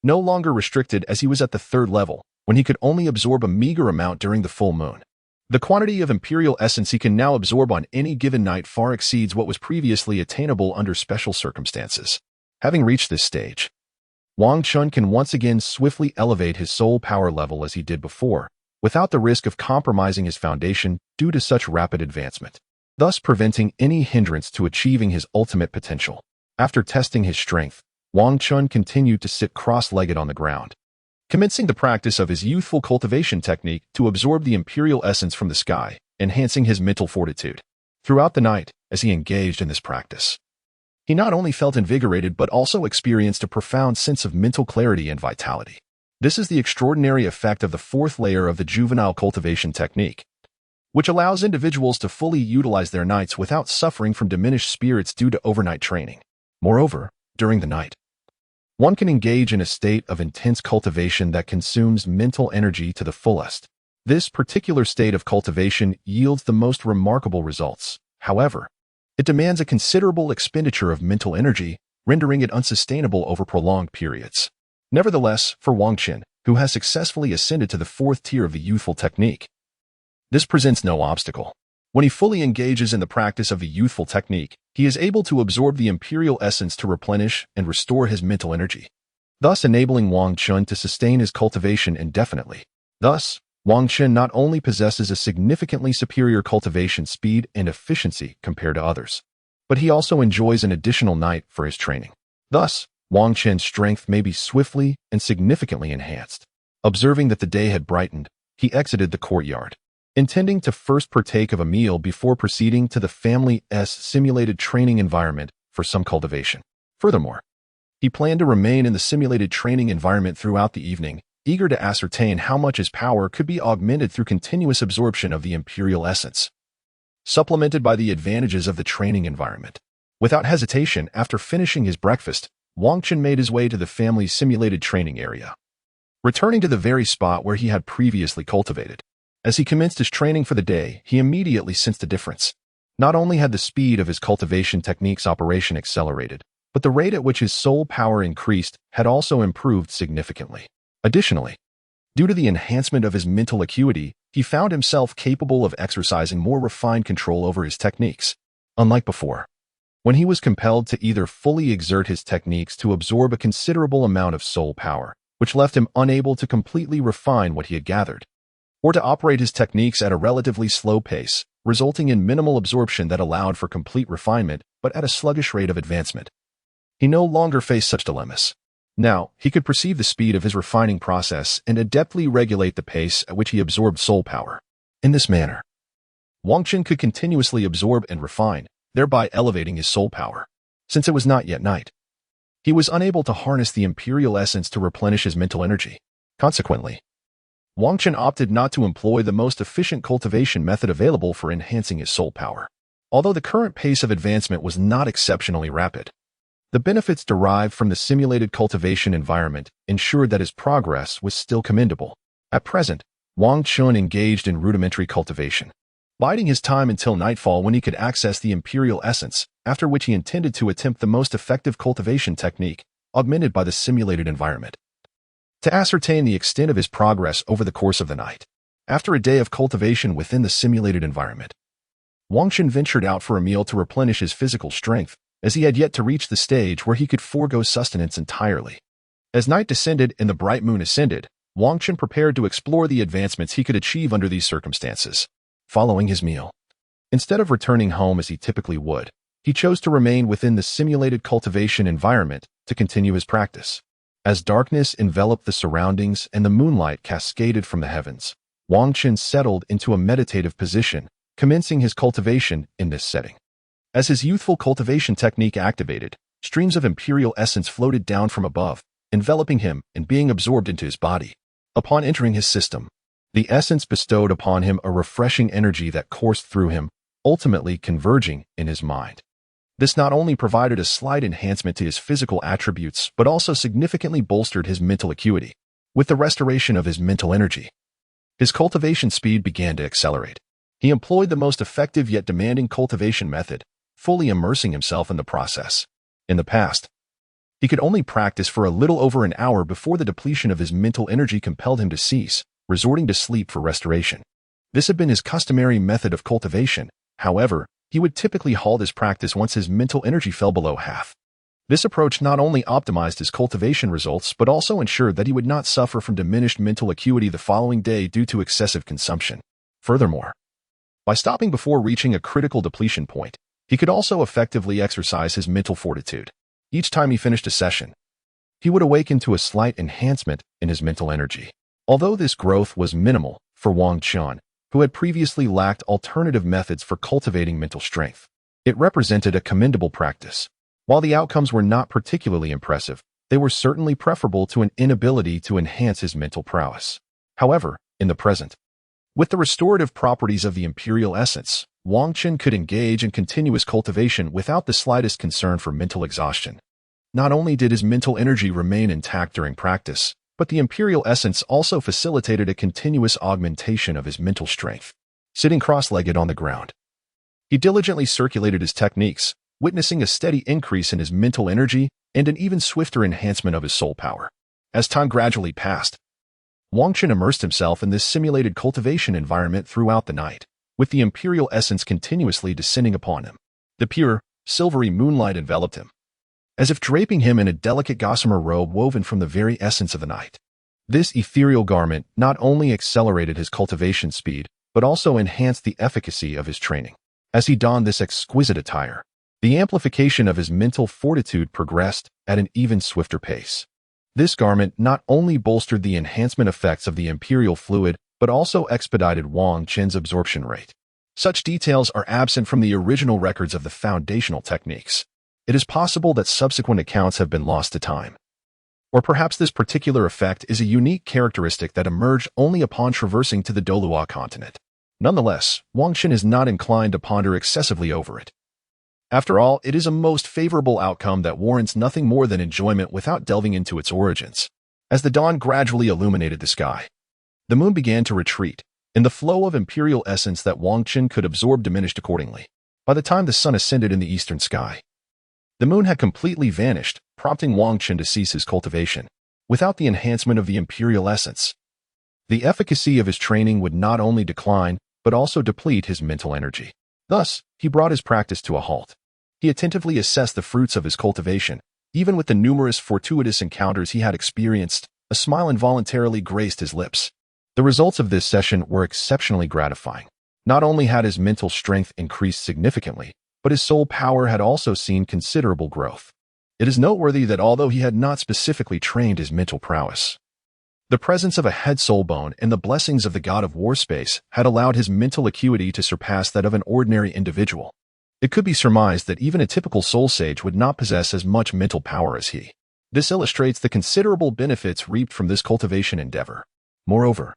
S1: No longer restricted as he was at the 3rd level, when he could only absorb a meager amount during the full moon. The quantity of Imperial Essence he can now absorb on any given night far exceeds what was previously attainable under special circumstances. Having reached this stage, Wang Chun can once again swiftly elevate his soul power level as he did before, without the risk of compromising his foundation due to such rapid advancement, thus preventing any hindrance to achieving his ultimate potential. After testing his strength, Wang Chun continued to sit cross-legged on the ground, commencing the practice of his youthful cultivation technique to absorb the Imperial Essence from the sky, enhancing his mental fortitude. Throughout the night, as he engaged in this practice, he not only felt invigorated but also experienced a profound sense of mental clarity and vitality. This is the extraordinary effect of the 4th layer of the juvenile cultivation technique, which allows individuals to fully utilize their nights without suffering from diminished spirits due to overnight training. Moreover, during the night, one can engage in a state of intense cultivation that consumes mental energy to the fullest. This particular state of cultivation yields the most remarkable results. However, it demands a considerable expenditure of mental energy, rendering it unsustainable over prolonged periods. Nevertheless, for Wang Chun, who has successfully ascended to the 4th tier of the youthful technique, this presents no obstacle. When he fully engages in the practice of the youthful technique, he is able to absorb the Imperial Essence to replenish and restore his mental energy, thus enabling Wang Chun to sustain his cultivation indefinitely. Thus, Wang Chun not only possesses a significantly superior cultivation speed and efficiency compared to others, but he also enjoys an additional night for his training. Thus, Wang Chun's strength may be swiftly and significantly enhanced. Observing that the day had brightened, he exited the courtyard, intending to first partake of a meal before proceeding to the family's simulated training environment for some cultivation. Furthermore, he planned to remain in the simulated training environment throughout the evening, eager to ascertain how much his power could be augmented through continuous absorption of the Imperial Essence, supplemented by the advantages of the training environment. Without hesitation, after finishing his breakfast, Wang Chun made his way to the family's simulated training area, returning to the very spot where he had previously cultivated. As he commenced his training for the day, he immediately sensed a difference. Not only had the speed of his cultivation technique's operation accelerated, but the rate at which his soul power increased had also improved significantly. Additionally, due to the enhancement of his mental acuity, he found himself capable of exercising more refined control over his techniques. Unlike before, when he was compelled to either fully exert his techniques to absorb a considerable amount of soul power, which left him unable to completely refine what he had gathered, or to operate his techniques at a relatively slow pace, resulting in minimal absorption that allowed for complete refinement but at a sluggish rate of advancement. He no longer faced such dilemmas. Now, he could perceive the speed of his refining process and adeptly regulate the pace at which he absorbed soul power. In this manner, Wang Chun could continuously absorb and refine, thereby elevating his soul power. Since it was not yet night, he was unable to harness the Imperial Essence to replenish his mental energy. Consequently, Wang Chun opted not to employ the most efficient cultivation method available for enhancing his soul power. Although the current pace of advancement was not exceptionally rapid, the benefits derived from the simulated cultivation environment ensured that his progress was still commendable. At present, Wang Chun engaged in rudimentary cultivation, biding his time until nightfall when he could access the Imperial Essence, after which he intended to attempt the most effective cultivation technique, augmented by the simulated environment, to ascertain the extent of his progress over the course of the night. After a day of cultivation within the simulated environment, Wang Chun ventured out for a meal to replenish his physical strength, as he had yet to reach the stage where he could forego sustenance entirely. As night descended and the bright moon ascended, Wang Chun prepared to explore the advancements he could achieve under these circumstances. Following his meal, instead of returning home as he typically would, he chose to remain within the simulated cultivation environment to continue his practice. As darkness enveloped the surroundings and the moonlight cascaded from the heavens, Wang Chun settled into a meditative position, commencing his cultivation in this setting. As his youthful cultivation technique activated, streams of Imperial Essence floated down from above, enveloping him and being absorbed into his body. Upon entering his system, the essence bestowed upon him a refreshing energy that coursed through him, ultimately converging in his mind. This not only provided a slight enhancement to his physical attributes, but also significantly bolstered his mental acuity. With the restoration of his mental energy, his cultivation speed began to accelerate. He employed the most effective yet demanding cultivation method, fully immersing himself in the process. In the past, he could only practice for a little over an hour before the depletion of his mental energy compelled him to cease, resorting to sleep for restoration. This had been his customary method of cultivation. However, he would typically halt his practice once his mental energy fell below half. This approach not only optimized his cultivation results, but also ensured that he would not suffer from diminished mental acuity the following day due to excessive consumption. Furthermore, by stopping before reaching a critical depletion point, he could also effectively exercise his mental fortitude. Each time he finished a session, he would awaken to a slight enhancement in his mental energy. Although this growth was minimal for Wang Chun, who had previously lacked alternative methods for cultivating mental strength, it represented a commendable practice. While the outcomes were not particularly impressive, they were certainly preferable to an inability to enhance his mental prowess. However, in the present, with the restorative properties of the imperial essence, Wang Chun could engage in continuous cultivation without the slightest concern for mental exhaustion. Not only did his mental energy remain intact during practice, but the imperial essence also facilitated a continuous augmentation of his mental strength. Sitting cross-legged on the ground, he diligently circulated his techniques, witnessing a steady increase in his mental energy and an even swifter enhancement of his soul power. As time gradually passed, Wang Chun immersed himself in this simulated cultivation environment throughout the night, with the imperial essence continuously descending upon him. The pure, silvery moonlight enveloped him, as if draping him in a delicate gossamer robe woven from the very essence of the night. This ethereal garment not only accelerated his cultivation speed, but also enhanced the efficacy of his training. As he donned this exquisite attire, the amplification of his mental fortitude progressed at an even swifter pace. This garment not only bolstered the enhancement effects of the imperial fluid, but also expedited Wang Chun's absorption rate. Such details are absent from the original records of the foundational techniques. It is possible that subsequent accounts have been lost to time. Or perhaps this particular effect is a unique characteristic that emerged only upon traversing to the Douluo Continent. Nonetheless, Wang Chun is not inclined to ponder excessively over it. After all, it is a most favorable outcome that warrants nothing more than enjoyment without delving into its origins. As the dawn gradually illuminated the sky, the moon began to retreat, and the flow of imperial essence that Wang Chun could absorb diminished accordingly. By the time the sun ascended in the eastern sky, the moon had completely vanished, prompting Wang Chun to cease his cultivation. Without the enhancement of the imperial essence, the efficacy of his training would not only decline, but also deplete his mental energy. Thus, he brought his practice to a halt. He attentively assessed the fruits of his cultivation. Even with the numerous fortuitous encounters he had experienced, a smile involuntarily graced his lips. The results of this session were exceptionally gratifying. Not only had his mental strength increased significantly, but his soul power had also seen considerable growth. It is noteworthy that although he had not specifically trained his mental prowess, the presence of a head soul bone and the blessings of the god of war space had allowed his mental acuity to surpass that of an ordinary individual. It could be surmised that even a typical soul sage would not possess as much mental power as he. This illustrates the considerable benefits reaped from this cultivation endeavor. Moreover,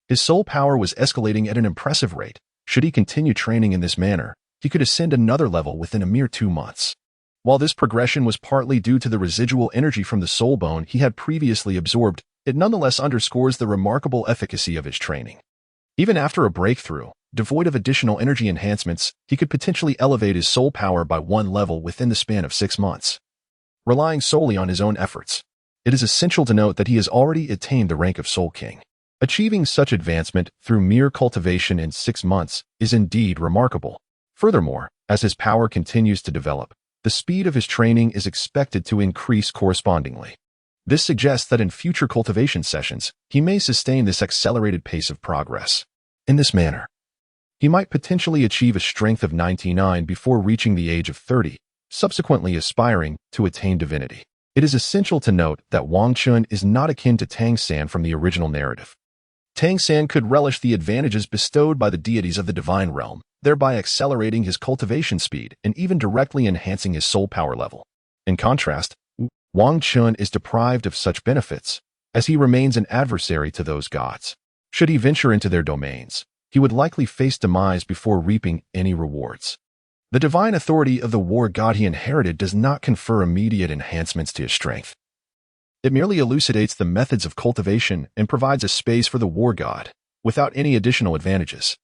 S1: his soul power was escalating at an impressive rate. Should he continue training in this manner, he could ascend another level within a mere 2 months. While this progression was partly due to the residual energy from the soul bone he had previously absorbed, it nonetheless underscores the remarkable efficacy of his training. Even after a breakthrough, devoid of additional energy enhancements, he could potentially elevate his soul power by 1 level within the span of 6 months. Relying solely on his own efforts, it is essential to note that he has already attained the rank of Soul King. Achieving such advancement through mere cultivation in 6 months is indeed remarkable. Furthermore, as his power continues to develop, the speed of his training is expected to increase correspondingly. This suggests that in future cultivation sessions, he may sustain this accelerated pace of progress. In this manner, he might potentially achieve a strength of 99 before reaching the age of 30, subsequently aspiring to attain divinity. It is essential to note that Wang Chun is not akin to Tang San from the original narrative. Tang San could relish the advantages bestowed by the deities of the divine realm, thereby accelerating his cultivation speed and even directly enhancing his soul power level. In contrast, Wang Chun is deprived of such benefits, as he remains an adversary to those gods. Should he venture into their domains, he would likely face demise before reaping any rewards. The divine authority of the war god he inherited does not confer immediate enhancements to his strength. It merely elucidates the methods of cultivation and provides a space for the war god, without any additional advantages.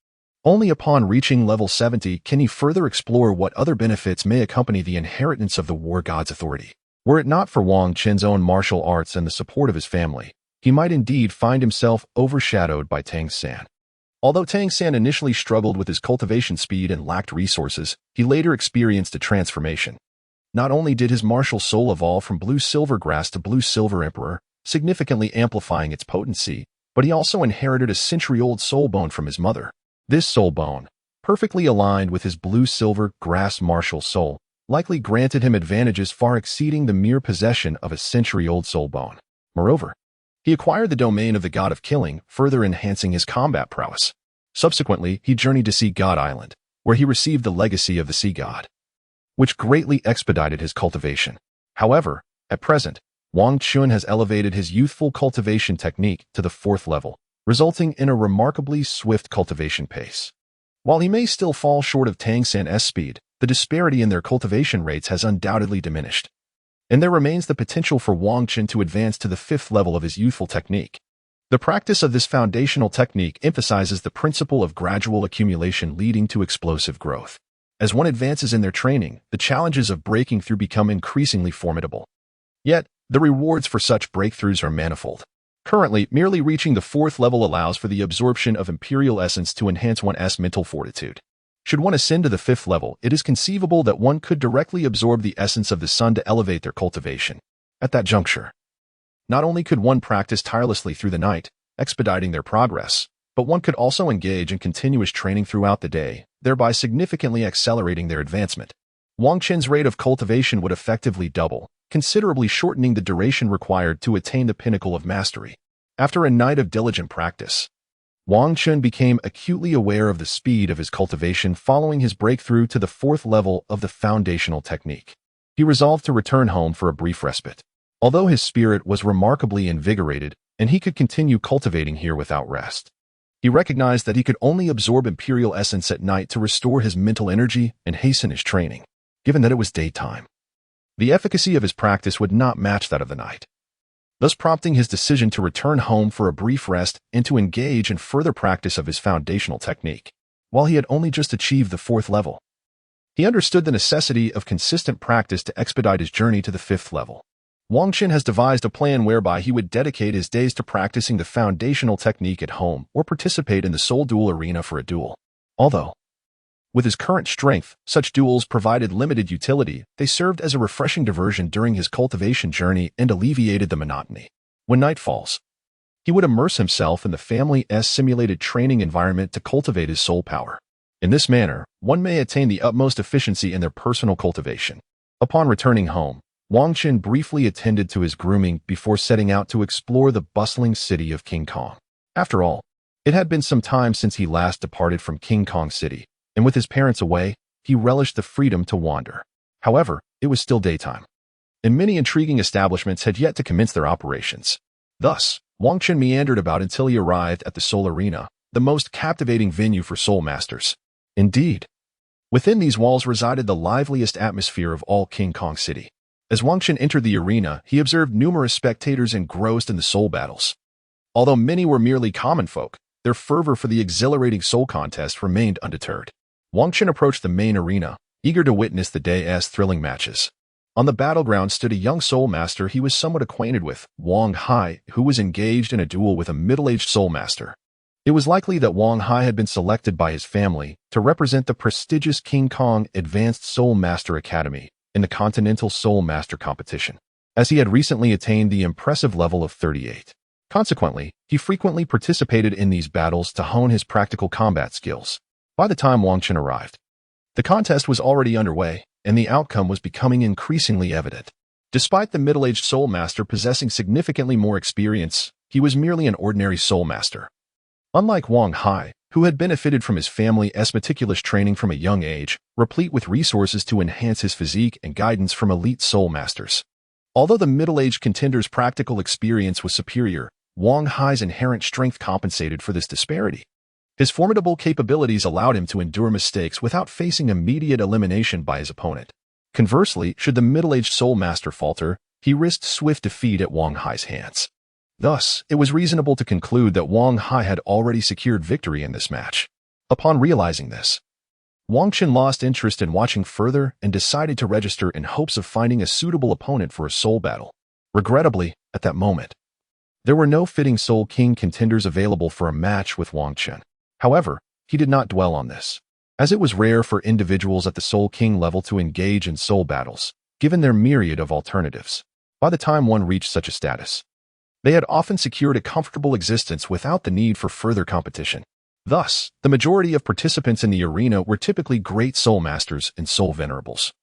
S1: Only upon reaching level 70 can he further explore what other benefits may accompany the inheritance of the war god's authority. Were it not for Wang Qin's own martial arts and the support of his family, he might indeed find himself overshadowed by Tang San. Although Tang San initially struggled with his cultivation speed and lacked resources, he later experienced a transformation. Not only did his martial soul evolve from blue-silver grass to blue-silver emperor, significantly amplifying its potency, but he also inherited a century-old soul bone from his mother. This soul bone, perfectly aligned with his blue-silver grass martial soul, likely granted him advantages far exceeding the mere possession of a century-old soul bone. Moreover, he acquired the domain of the god of killing, further enhancing his combat prowess. Subsequently, he journeyed to Sea God Island, where he received the legacy of the sea god, which greatly expedited his cultivation. However, at present, Wang Qin has elevated his youthful cultivation technique to the 4th level, resulting in a remarkably swift cultivation pace. While he may still fall short of Tang San's speed, the disparity in their cultivation rates has undoubtedly diminished. And there remains the potential for Wang Qin to advance to the 5th level of his youthful technique. The practice of this foundational technique emphasizes the principle of gradual accumulation leading to explosive growth. As one advances in their training, the challenges of breaking through become increasingly formidable. Yet, the rewards for such breakthroughs are manifold. Currently, merely reaching the 4th level allows for the absorption of Imperial Essence to enhance one's mental fortitude. Should one ascend to the 5th level, it is conceivable that one could directly absorb the essence of the sun to elevate their cultivation. At that juncture, not only could one practice tirelessly through the night, expediting their progress, but one could also engage in continuous training throughout the day, thereby significantly accelerating their advancement. Wang Qin's rate of cultivation would effectively double, considerably shortening the duration required to attain the pinnacle of mastery. After a night of diligent practice, Wang Qin became acutely aware of the speed of his cultivation following his breakthrough to the 4th level of the foundational technique. He resolved to return home for a brief respite. Although his spirit was remarkably invigorated, and he could continue cultivating here without rest, he recognized that he could only absorb Imperial Essence at night to restore his mental energy and hasten his training, given that it was daytime. The efficacy of his practice would not match that of the night, thus prompting his decision to return home for a brief rest and to engage in further practice of his foundational technique. While he had only just achieved the 4th level, he understood the necessity of consistent practice to expedite his journey to the 5th level. Wang Qin has devised a plan whereby he would dedicate his days to practicing the foundational technique at home or participate in the Soul Duel arena for a duel. Although, with his current strength, such duels provided limited utility, they served as a refreshing diversion during his cultivation journey and alleviated the monotony. When night falls, he would immerse himself in the family's simulated training environment to cultivate his soul power. In this manner, one may attain the utmost efficiency in their personal cultivation. Upon returning home, Wang Qin briefly attended to his grooming before setting out to explore the bustling city of King Kong. After all, it had been some time since he last departed from King Kong City, and with his parents away, he relished the freedom to wander. However, it was still daytime, and many intriguing establishments had yet to commence their operations. Thus, Wang Qin meandered about until he arrived at the Soul Arena, the most captivating venue for soul masters. Indeed, within these walls resided the liveliest atmosphere of all King Kong City. As Wang Qin entered the arena, he observed numerous spectators engrossed in the soul battles. Although many were merely common folk, their fervor for the exhilarating soul contest remained undeterred. Wang Qin approached the main arena, eager to witness the day's thrilling matches. On the battleground stood a young soul master he was somewhat acquainted with, Wang Hai, who was engaged in a duel with a middle-aged soul master. It was likely that Wang Hai had been selected by his family to represent the prestigious King Kong Advanced Soul Master Academy in the Continental Soul Master Competition, as he had recently attained the impressive level of 38. Consequently, he frequently participated in these battles to hone his practical combat skills. By the time Wang Qin arrived, the contest was already underway, and the outcome was becoming increasingly evident. Despite the middle-aged soul master possessing significantly more experience, he was merely an ordinary soul master. Unlike Wang Hai, who had benefited from his family's meticulous training from a young age, replete with resources to enhance his physique and guidance from elite soul masters. Although the middle-aged contender's practical experience was superior, Wang Hai's inherent strength compensated for this disparity. His formidable capabilities allowed him to endure mistakes without facing immediate elimination by his opponent. Conversely, should the middle-aged Soul Master falter, he risked swift defeat at Wang Hai's hands. Thus, it was reasonable to conclude that Wang Hai had already secured victory in this match. Upon realizing this, Wang Qin lost interest in watching further and decided to register in hopes of finding a suitable opponent for a soul battle. Regrettably, at that moment, there were no fitting Soul King contenders available for a match with Wang Qin. However, he did not dwell on this, as it was rare for individuals at the Soul King level to engage in soul battles, given their myriad of alternatives. By the time one reached such a status, they had often secured a comfortable existence without the need for further competition. Thus, the majority of participants in the arena were typically great soul masters and soul venerables.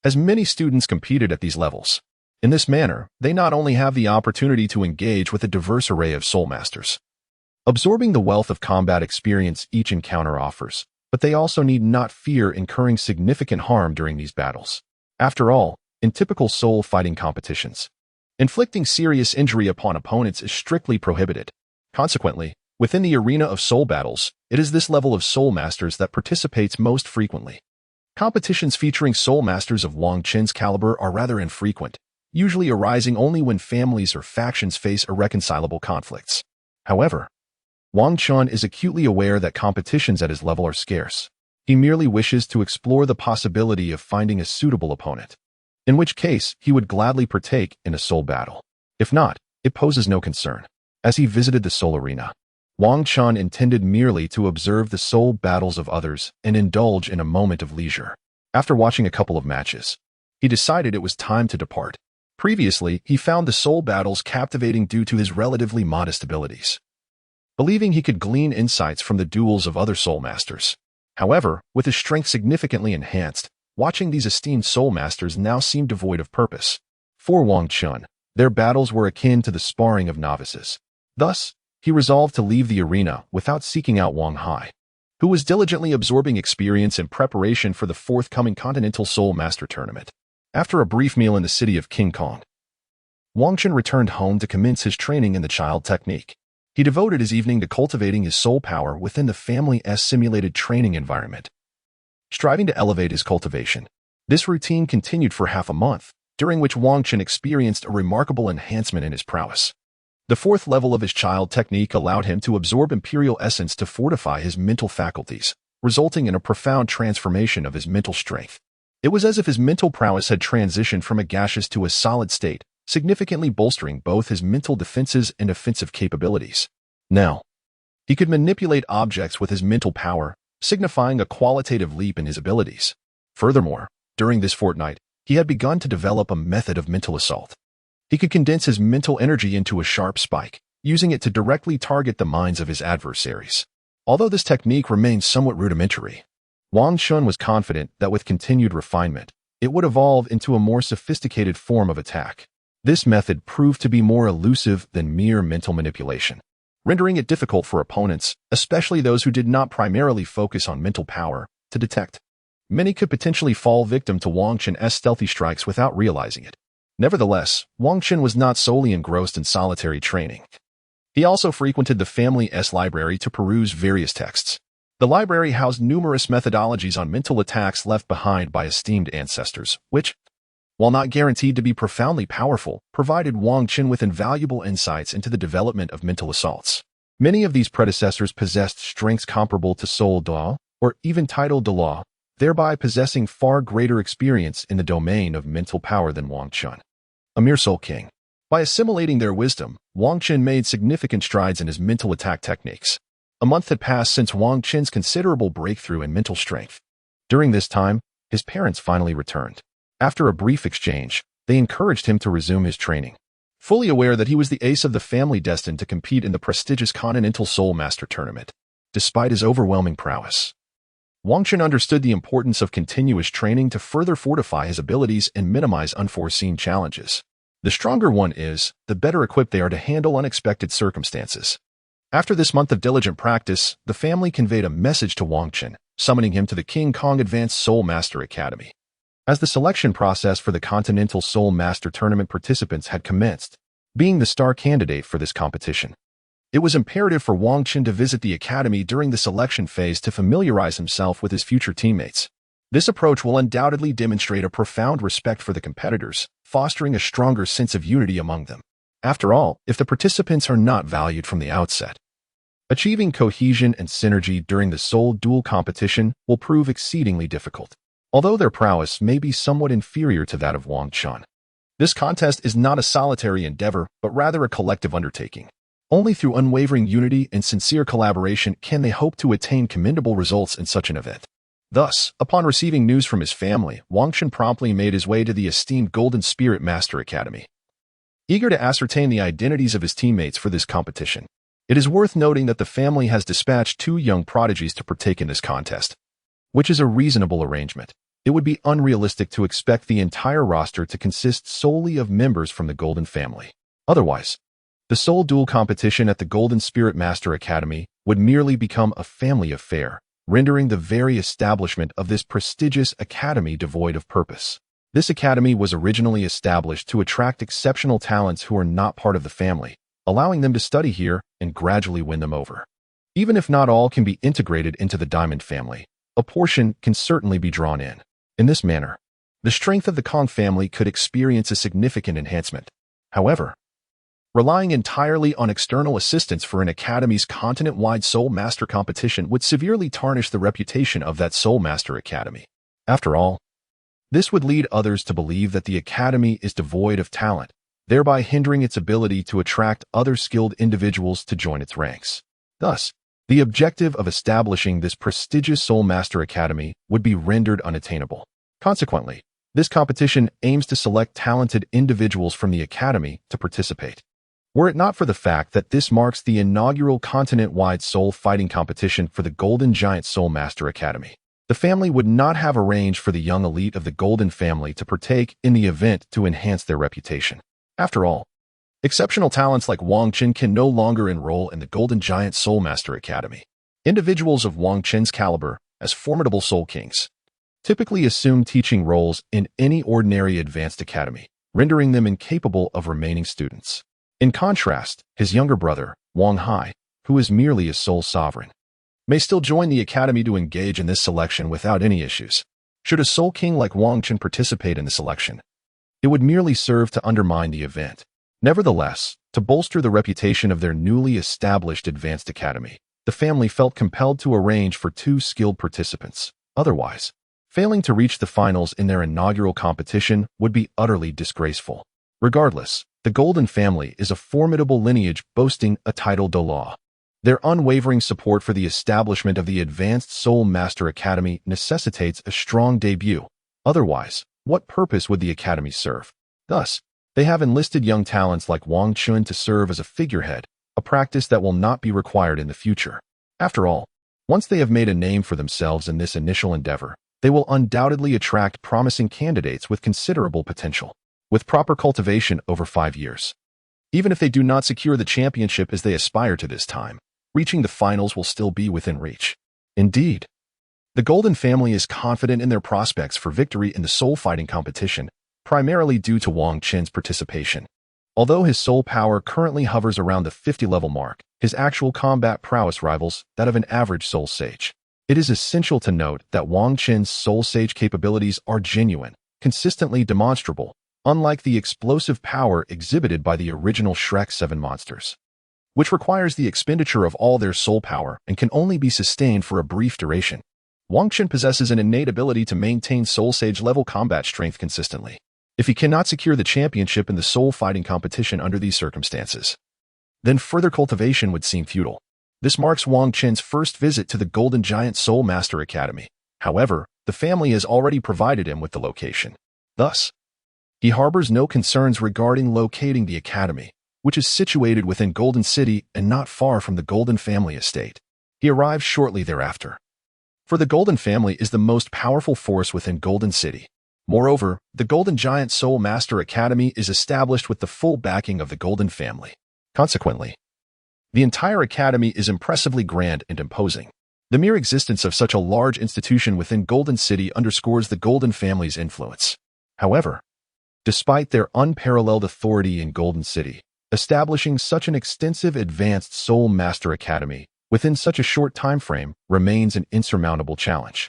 S1: As many students competed at these levels, in this manner, they not only have the opportunity to engage with a diverse array of soul masters, absorbing the wealth of combat experience each encounter offers, but they also need not fear incurring significant harm during these battles. After all, in typical soul fighting competitions, inflicting serious injury upon opponents is strictly prohibited. Consequently, within the arena of soul battles, it is this level of soul masters that participates most frequently. Competitions featuring soul masters of Wang Qin's caliber are rather infrequent, usually arising only when families or factions face irreconcilable conflicts. However, Wang Qin is acutely aware that competitions at his level are scarce. He merely wishes to explore the possibility of finding a suitable opponent, in which case he would gladly partake in a soul battle. If not, it poses no concern. As he visited the soul arena, Wang Qin intended merely to observe the soul battles of others and indulge in a moment of leisure. After watching a couple of matches, he decided it was time to depart. Previously, he found the soul battles captivating due to his relatively modest abilities, believing he could glean insights from the duels of other soul masters. However, with his strength significantly enhanced, watching these esteemed soul masters now seemed devoid of purpose. For Wang Qin, their battles were akin to the sparring of novices. Thus, he resolved to leave the arena without seeking out Wang Hai, who was diligently absorbing experience in preparation for the forthcoming Continental Soul Master Tournament. After a brief meal in the city of King Kong, Wang Qin returned home to commence his training in the child technique. He devoted his evening to cultivating his soul power within the family's simulated training environment, striving to elevate his cultivation. This routine continued for half a month, during which Wang Qin experienced a remarkable enhancement in his prowess. The fourth level of his child technique allowed him to absorb imperial essence to fortify his mental faculties, resulting in a profound transformation of his mental strength. It was as if his mental prowess had transitioned from a gaseous to a solid state, significantly bolstering both his mental defenses and offensive capabilities. Now, he could manipulate objects with his mental power, signifying a qualitative leap in his abilities. Furthermore, during this fortnight, he had begun to develop a method of mental assault. He could condense his mental energy into a sharp spike, using it to directly target the minds of his adversaries. Although this technique remained somewhat rudimentary, Wang Qin was confident that with continued refinement, it would evolve into a more sophisticated form of attack. This method proved to be more elusive than mere mental manipulation, rendering it difficult for opponents, especially those who did not primarily focus on mental power, to detect. Many could potentially fall victim to Wang Qin's stealthy strikes without realizing it. Nevertheless, Wang Qin was not solely engrossed in solitary training. He also frequented the family's library to peruse various texts. The library housed numerous methodologies on mental attacks left behind by esteemed ancestors, which, while not guaranteed to be profoundly powerful, provided Wang Qin with invaluable insights into the development of mental assaults. Many of these predecessors possessed strengths comparable to Soul Duo, or even titled Douluo, thereby possessing far greater experience in the domain of mental power than Wang Qin, a mere Soul King. By assimilating their wisdom, Wang Qin made significant strides in his mental attack techniques. A month had passed since Wang Qin's considerable breakthrough in mental strength. During this time, his parents finally returned. After a brief exchange, they encouraged him to resume his training. Fully aware that he was the ace of the family destined to compete in the prestigious Continental Soul Master Tournament, despite his overwhelming prowess, Wang Qin understood the importance of continuous training to further fortify his abilities and minimize unforeseen challenges. The stronger one is, the better equipped they are to handle unexpected circumstances. After this month of diligent practice, the family conveyed a message to Wang Qin, summoning him to the King Kong Advanced Soul Master Academy. As the selection process for the Continental Soul Master Tournament participants had commenced, being the star candidate for this competition, It was imperative for Wang Qin to visit the academy during the selection phase to familiarize himself with his future teammates. This approach will undoubtedly demonstrate a profound respect for the competitors, fostering a stronger sense of unity among them. After all, if the participants are not valued from the outset, achieving cohesion and synergy during the Seoul duel competition will prove exceedingly difficult. Although their prowess may be somewhat inferior to that of Wang Qin, this contest is not a solitary endeavor, but rather a collective undertaking. Only through unwavering unity and sincere collaboration can they hope to attain commendable results in such an event. Thus, upon receiving news from his family, Wang Qin promptly made his way to the esteemed Golden Spirit Master Academy. Eager to ascertain the identities of his teammates for this competition, it is worth noting that the family has dispatched 2 young prodigies to partake in this contest, which is a reasonable arrangement. It would be unrealistic to expect the entire roster to consist solely of members from the Golden family. Otherwise, the Seoul duel competition at the Golden Spirit Master Academy would merely become a family affair, rendering the very establishment of this prestigious academy devoid of purpose. This academy was originally established to attract exceptional talents who are not part of the family, allowing them to study here and gradually win them over. Even if not all can be integrated into the Diamond family, a portion can certainly be drawn in. In this manner, the strength of the Kong family could experience a significant enhancement. However, relying entirely on external assistance for an academy's continent-wide Soul Master competition would severely tarnish the reputation of that Soul Master Academy. After all, this would lead others to believe that the academy is devoid of talent, thereby hindering its ability to attract other skilled individuals to join its ranks. Thus, the objective of establishing this prestigious Soul Master Academy would be rendered unattainable. Consequently, this competition aims to select talented individuals from the academy to participate. Were it not for the fact that this marks the inaugural continent-wide soul fighting competition for the Golden Giant Soul Master Academy, the family would not have arranged for the young elite of the Golden family to partake in the event to enhance their reputation. After all, exceptional talents like Wang Qin can no longer enroll in the Golden Giant Soul Master Academy. Individuals of Wang Qin's caliber, as formidable Soul Kings, typically assume teaching roles in any ordinary advanced academy, rendering them incapable of remaining students. In contrast, his younger brother, Wang Hai, who is merely a Soul Sovereign, may still join the academy to engage in this selection without any issues. Should a Soul King like Wang Qin participate in the selection, it would merely serve to undermine the event. Nevertheless, to bolster the reputation of their newly established advanced academy, the family felt compelled to arrange for 2 skilled participants. Otherwise, failing to reach the finals in their inaugural competition would be utterly disgraceful. Regardless, the Golden family is a formidable lineage boasting a title Douluo. Their unwavering support for the establishment of the Advanced Soul Master Academy necessitates a strong debut. Otherwise, what purpose would the academy serve? Thus, they have enlisted young talents like Wang Qin to serve as a figurehead, a practice that will not be required in the future. After all, once they have made a name for themselves in this initial endeavor, they will undoubtedly attract promising candidates with considerable potential, with proper cultivation over 5 years. Even if they do not secure the championship as they aspire to this time, reaching the finals will still be within reach. Indeed, the Golden family is confident in their prospects for victory in the soul fighting competition, primarily due to Wang Qin's participation. Although his soul power currently hovers around the 50-level mark, his actual combat prowess rivals that of an average soul sage. It is essential to note that Wang Qin's soul sage capabilities are genuine, consistently demonstrable, unlike the explosive power exhibited by the original Shrek 7 monsters, which requires the expenditure of all their soul power and can only be sustained for a brief duration. Wang Qin possesses an innate ability to maintain Soul Sage-level combat strength consistently. If he cannot secure the championship in the soul fighting competition under these circumstances, then further cultivation would seem futile. This marks Wang Qin's first visit to the Golden Giant Soul Master Academy. However, the family has already provided him with the location. Thus, he harbors no concerns regarding locating the academy, which is situated within Golden City and not far from the Golden family estate. He arrives shortly thereafter. For the Golden family is the most powerful force within Golden City. Moreover, the Golden Giant Soul Master Academy is established with the full backing of the Golden family. Consequently, the entire academy is impressively grand and imposing. The mere existence of such a large institution within Golden City underscores the Golden family's influence. However, despite their unparalleled authority in Golden City, Establishing such an extensive advanced Soul Master Academy within such a short time frame remains an insurmountable challenge.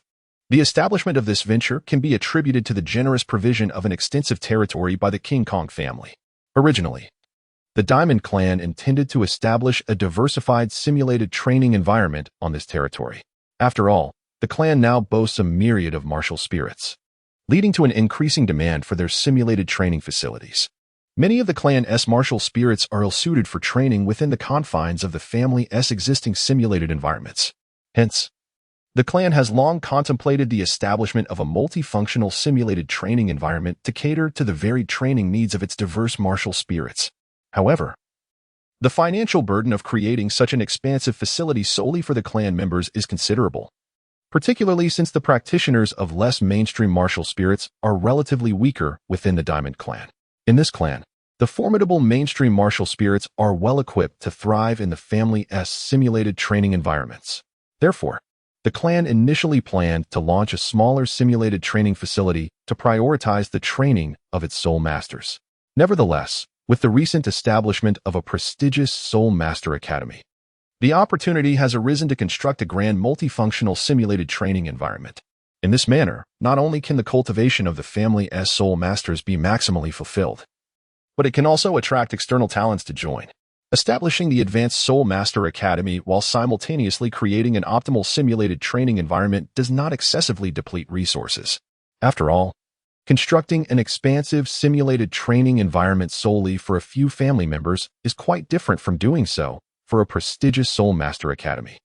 S1: The establishment of this venture can be attributed to the generous provision of an extensive territory by the King Kong family. Originally, the Diamond Clan intended to establish a diversified simulated training environment on this territory. After all, the clan now boasts a myriad of martial spirits, leading to an increasing demand for their simulated training facilities. Many of the clan's martial spirits are ill-suited for training within the confines of the family's existing simulated environments. Hence, the clan has long contemplated the establishment of a multifunctional simulated training environment to cater to the varied training needs of its diverse martial spirits. However, the financial burden of creating such an expansive facility solely for the clan members is considerable, particularly since the practitioners of less mainstream martial spirits are relatively weaker within the Diamond Clan. In this clan, the formidable mainstream martial spirits are well equipped to thrive in the family's simulated training environments. Therefore, the clan initially planned to launch a smaller simulated training facility to prioritize the training of its soul masters. Nevertheless, with the recent establishment of a prestigious Soul Master Academy, the opportunity has arisen to construct a grand multifunctional simulated training environment. In this manner, not only can the cultivation of the family's soul masters be maximally fulfilled, but it can also attract external talents to join, establishing the Advanced Soul Master Academy while simultaneously creating an optimal simulated training environment does not excessively deplete resources. After all, constructing an expansive simulated training environment solely for a few family members is quite different from doing so for a prestigious Soul Master Academy,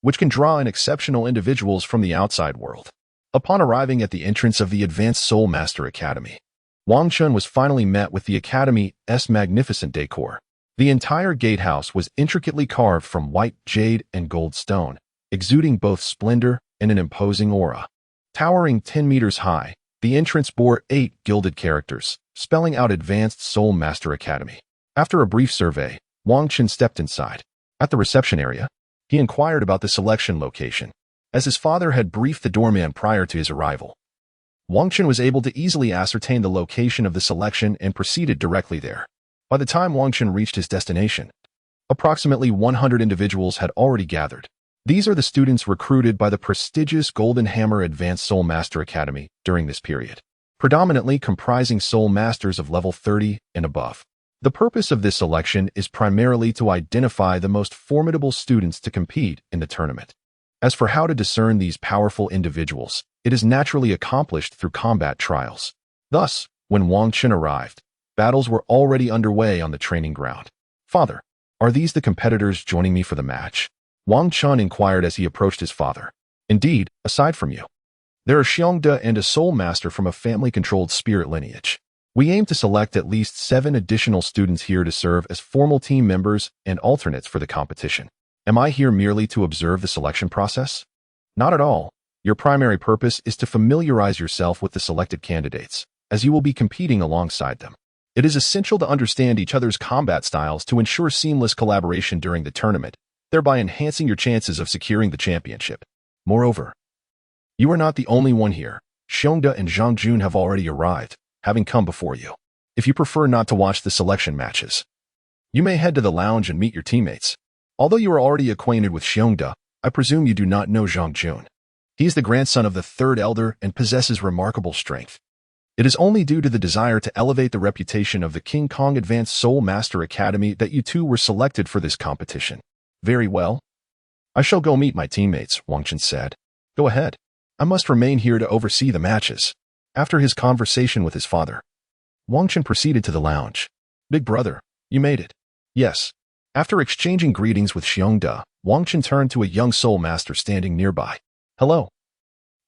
S1: which can draw in exceptional individuals from the outside world. Upon arriving at the entrance of the Advanced Soul Master Academy, Wang Chun was finally met with the Academy's magnificent decor. The entire gatehouse was intricately carved from white jade and gold stone, exuding both splendor and an imposing aura. Towering 10 meters high, the entrance bore 8 gilded characters, spelling out Advanced Soul Master Academy. After a brief survey, Wang Chun stepped inside. At the reception area, he inquired about the selection location, as his father had briefed the doorman prior to his arrival. Wang Chun was able to easily ascertain the location of the selection and proceeded directly there. By the time Wang Chun reached his destination, approximately 100 individuals had already gathered. These are the students recruited by the prestigious Golden Hammer Advanced Soul Master Academy during this period, predominantly comprising soul masters of level 30 and above. The purpose of this selection is primarily to identify the most formidable students to compete in the tournament. As for how to discern these powerful individuals, it is naturally accomplished through combat trials. Thus, when Wang Chun arrived, battles were already underway on the training ground. "Father, are these the competitors joining me for the match?" Wang Chun inquired as he approached his father. "Indeed, aside from you, there are Xiongde and a soul master from a family-controlled spirit lineage. We aim to select at least 7 additional students here to serve as formal team members and alternates for the competition. Am I here merely to observe the selection process?" "Not at all. Your primary purpose is to familiarize yourself with the selected candidates, as you will be competing alongside them. It is essential to understand each other's combat styles to ensure seamless collaboration during the tournament, thereby enhancing your chances of securing the championship. Moreover, you are not the only one here. Xiongde and Zhang Jun have already arrived, having come before you. If you prefer not to watch the selection matches, you may head to the lounge and meet your teammates. Although you are already acquainted with Xiongde, I presume you do not know Zhang Jun. He is the grandson of the third elder and possesses remarkable strength. It is only due to the desire to elevate the reputation of the King Kong Advanced Soul Master Academy that you two were selected for this competition." "Very well. I shall go meet my teammates," Wang Chun said. "Go ahead. I must remain here to oversee the matches." After his conversation with his father, Wang Chun proceeded to the lounge. "Big brother, you made it." "Yes." After exchanging greetings with Xiongde, Wang Chun turned to a young soul master standing nearby. "Hello.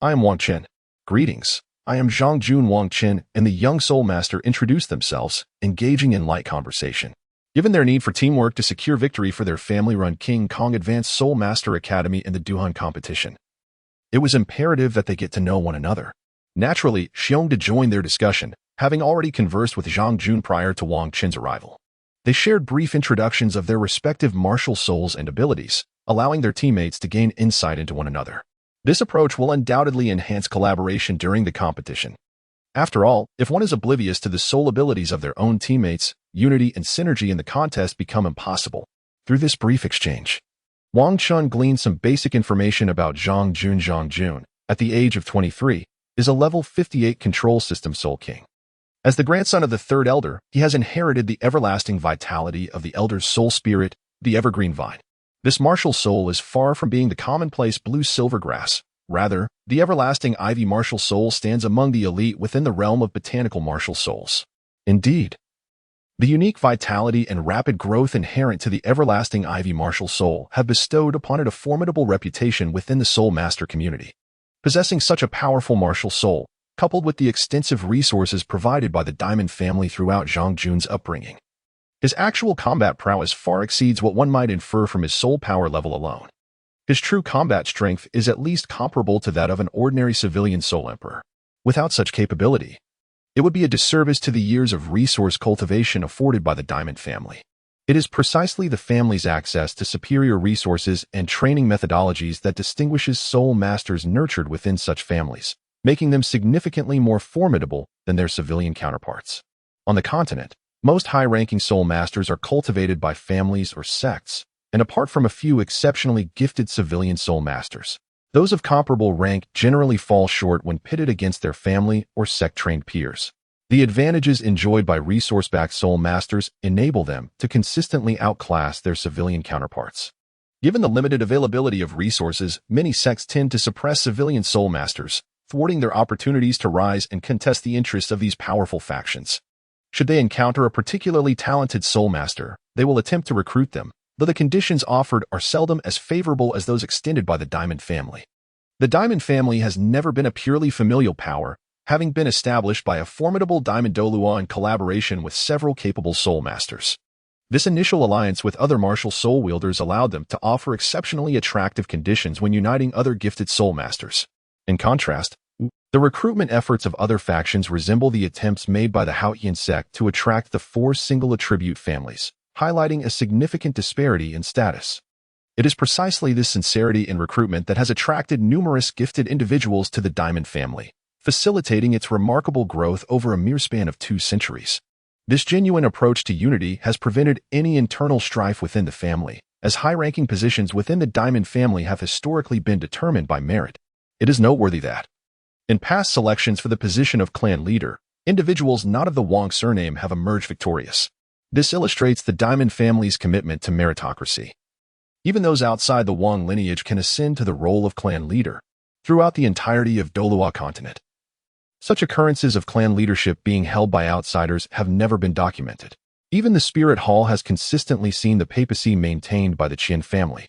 S1: I am Wang Chun." "Greetings. I am Zhang Jun." Wang Chun and the young soul master introduced themselves, engaging in light conversation. Given their need for teamwork to secure victory for their family-run King Kong Advanced Soul Master Academy in the Duhan competition, it was imperative that they get to know one another. Naturally, Xiongde joined their discussion, having already conversed with Zhang Jun prior to Wang Chun's arrival. They shared brief introductions of their respective martial souls and abilities, allowing their teammates to gain insight into one another. This approach will undoubtedly enhance collaboration during the competition. After all, if one is oblivious to the soul abilities of their own teammates, unity, and synergy in the contest become impossible. Through this brief exchange, Wang Chun gleaned some basic information about Zhang Jun. Zhang Jun, at the age of 23, is a level 58 control system Soul King. As the grandson of the third elder, he has inherited the everlasting vitality of the elder's soul spirit, the evergreen vine. This martial soul is far from being the commonplace blue-silver grass. Rather, the everlasting ivy martial soul stands among the elite within the realm of botanical martial souls. Indeed, the unique vitality and rapid growth inherent to the everlasting ivy martial soul have bestowed upon it a formidable reputation within the soul master community. Possessing such a powerful martial soul, coupled with the extensive resources provided by the Diamond family throughout Zhang Jun's upbringing, his actual combat prowess far exceeds what one might infer from his soul power level alone. His true combat strength is at least comparable to that of an ordinary civilian soul emperor. Without such capability, it would be a disservice to the years of resource cultivation afforded by the Diamond family. It is precisely the family's access to superior resources and training methodologies that distinguishes soul masters nurtured within such families, making them significantly more formidable than their civilian counterparts. On the continent, most high-ranking soul masters are cultivated by families or sects, and apart from a few exceptionally gifted civilian soul masters, those of comparable rank generally fall short when pitted against their family or sect-trained peers. The advantages enjoyed by resource-backed soul masters enable them to consistently outclass their civilian counterparts. Given the limited availability of resources, many sects tend to suppress civilian soul masters, thwarting their opportunities to rise and contest the interests of these powerful factions. Should they encounter a particularly talented soul master, they will attempt to recruit them, though the conditions offered are seldom as favorable as those extended by the Diamond family. The Diamond family has never been a purely familial power, having been established by a formidable Diamond Douluo in collaboration with several capable soul masters. This initial alliance with other martial soul wielders allowed them to offer exceptionally attractive conditions when uniting other gifted soul masters. In contrast, the recruitment efforts of other factions resemble the attempts made by the Haotian sect to attract the four single attribute families, highlighting a significant disparity in status. It is precisely this sincerity in recruitment that has attracted numerous gifted individuals to the Diamond family, facilitating its remarkable growth over a mere span of 2 centuries. This genuine approach to unity has prevented any internal strife within the family, as high-ranking positions within the Diamond family have historically been determined by merit. It is noteworthy that, in past selections for the position of clan leader, individuals not of the Wang surname have emerged victorious. This illustrates the Diamond family's commitment to meritocracy. Even those outside the Wang lineage can ascend to the role of clan leader throughout the entirety of Douluo Continent. Such occurrences of clan leadership being held by outsiders have never been documented. Even the Spirit Hall has consistently seen the papacy maintained by the Qin family,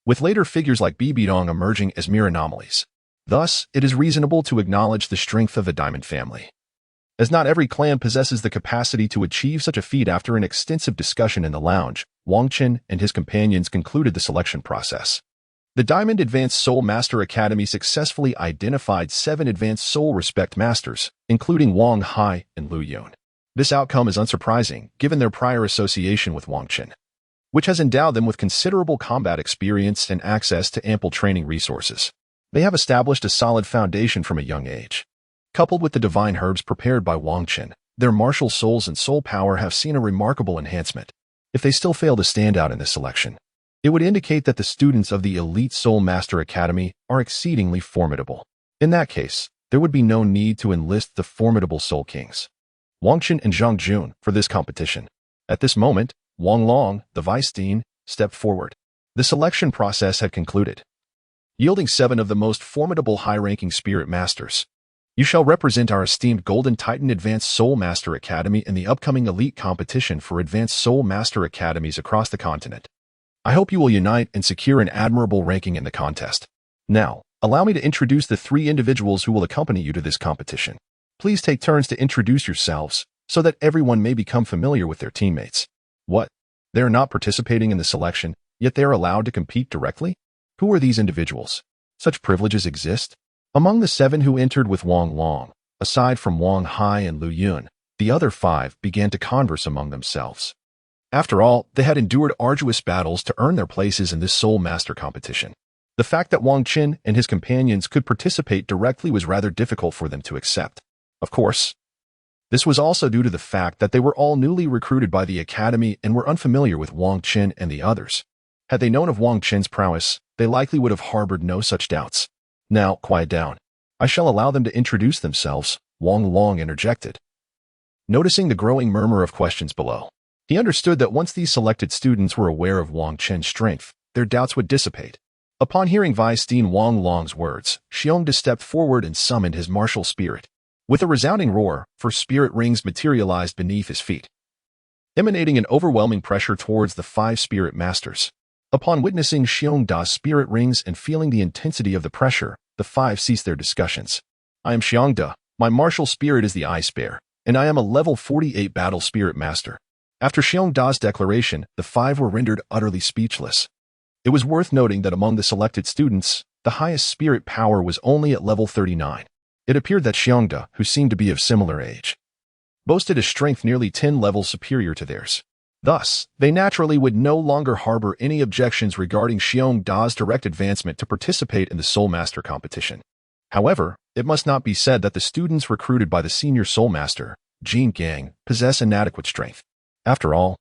S1: with later figures like Bibidong emerging as mere anomalies. Thus, it is reasonable to acknowledge the strength of the Diamond family, as not every clan possesses the capacity to achieve such a feat. After an extensive discussion in the lounge, Wang Qin and his companions concluded the selection process. The Diamond Advanced Soul Master Academy successfully identified 7 Advanced Soul Respect Masters, including Wang Hai and Lu Yun. This outcome is unsurprising, given their prior association with Wang Qin, which has endowed them with considerable combat experience and access to ample training resources. They have established a solid foundation from a young age. Coupled with the divine herbs prepared by Wang Qin, their martial souls and soul power have seen a remarkable enhancement. If they still fail to stand out in this selection, it would indicate that the students of the Elite Soul Master Academy are exceedingly formidable. In that case, there would be no need to enlist the formidable Soul Kings, Wang Qin and Zhang Jun, for this competition. At this moment, Wang Long, the Vice Dean, stepped forward. The selection process had concluded, yielding 7 of the most formidable high-ranking spirit masters. You shall represent our esteemed Golden Titan Advanced Soul Master Academy in the upcoming elite competition for Advanced Soul Master Academies across the continent. I hope you will unite and secure an admirable ranking in the contest. Now, allow me to introduce the 3 individuals who will accompany you to this competition. Please take turns to introduce yourselves, so that everyone may become familiar with their teammates. What? They are not participating in the selection, yet they are allowed to compete directly? Who are these individuals? Such privileges exist? Among the 7 who entered with Wang Long, aside from Wang Hai and Lu Yun, the other 5 began to converse among themselves. After all, they had endured arduous battles to earn their places in this Soul Master competition. The fact that Wang Qin and his companions could participate directly was rather difficult for them to accept. Of course, This was also due to the fact that they were all newly recruited by the academy and were unfamiliar with Wang Qin and the others. Had they known of Wang Qin's prowess, they likely would have harbored no such doubts. Now, quiet down. I shall allow them to introduce themselves, Wang Long interjected. Noticing the growing murmur of questions below, he understood that once these selected students were aware of Wang Qin's strength, their doubts would dissipate. Upon hearing Vice Dean Wang Long's words, Xiongda stepped forward and summoned his martial spirit. With a resounding roar, 4 spirit rings materialized beneath his feet, emanating an overwhelming pressure towards the 5 spirit masters. Upon witnessing Xiongda's spirit rings and feeling the intensity of the pressure, the 5 ceased their discussions. I am Xiongda, my martial spirit is the Ice Bear, and I am a level 48 battle spirit master. After Xiongda's declaration, the 5 were rendered utterly speechless. It was worth noting that among the selected students, the highest spirit power was only at level 39. It appeared that Xiongda, who seemed to be of similar age, boasted a strength nearly 10 levels superior to theirs. Thus, they naturally would no longer harbor any objections regarding Xiongda's direct advancement to participate in the Soul Master competition. However, it must not be said that the students recruited by the senior Soul Master, Jingang, possess inadequate strength. After all,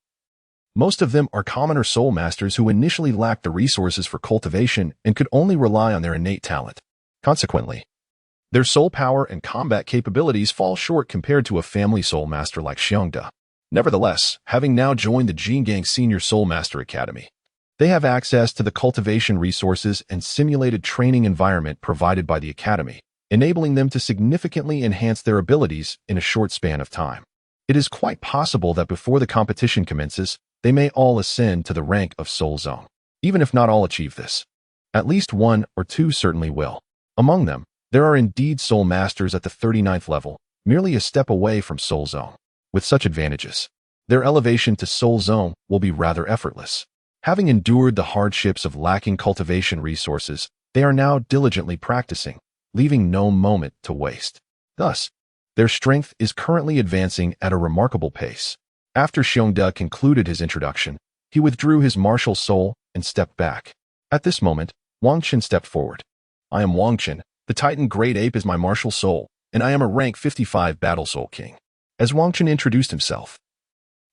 S1: most of them are commoner Soul Masters who initially lacked the resources for cultivation and could only rely on their innate talent. Consequently, their soul power and combat capabilities fall short compared to a family Soul Master like Xiongda. Nevertheless, having now joined the Jingang Senior Soul Master Academy, they have access to the cultivation resources and simulated training environment provided by the Academy, enabling them to significantly enhance their abilities in a short span of time. It is quite possible that before the competition commences, they may all ascend to the rank of Soul Zone. Even if not all achieve this, at least 1 or 2 certainly will. Among them, there are indeed Soul Masters at the 39th level, merely a step away from Soul Zone. With such advantages, their elevation to Soul Zone will be rather effortless. Having endured the hardships of lacking cultivation resources, they are now diligently practicing, leaving no moment to waste. Thus, their strength is currently advancing at a remarkable pace. After Xiongda concluded his introduction, he withdrew his martial soul and stepped back. At this moment, Wang Qin stepped forward. I am Wang Qin. The Titan Great Ape is my martial soul, and I am a rank 55 Battle Soul King. As Wang Qin introduced himself,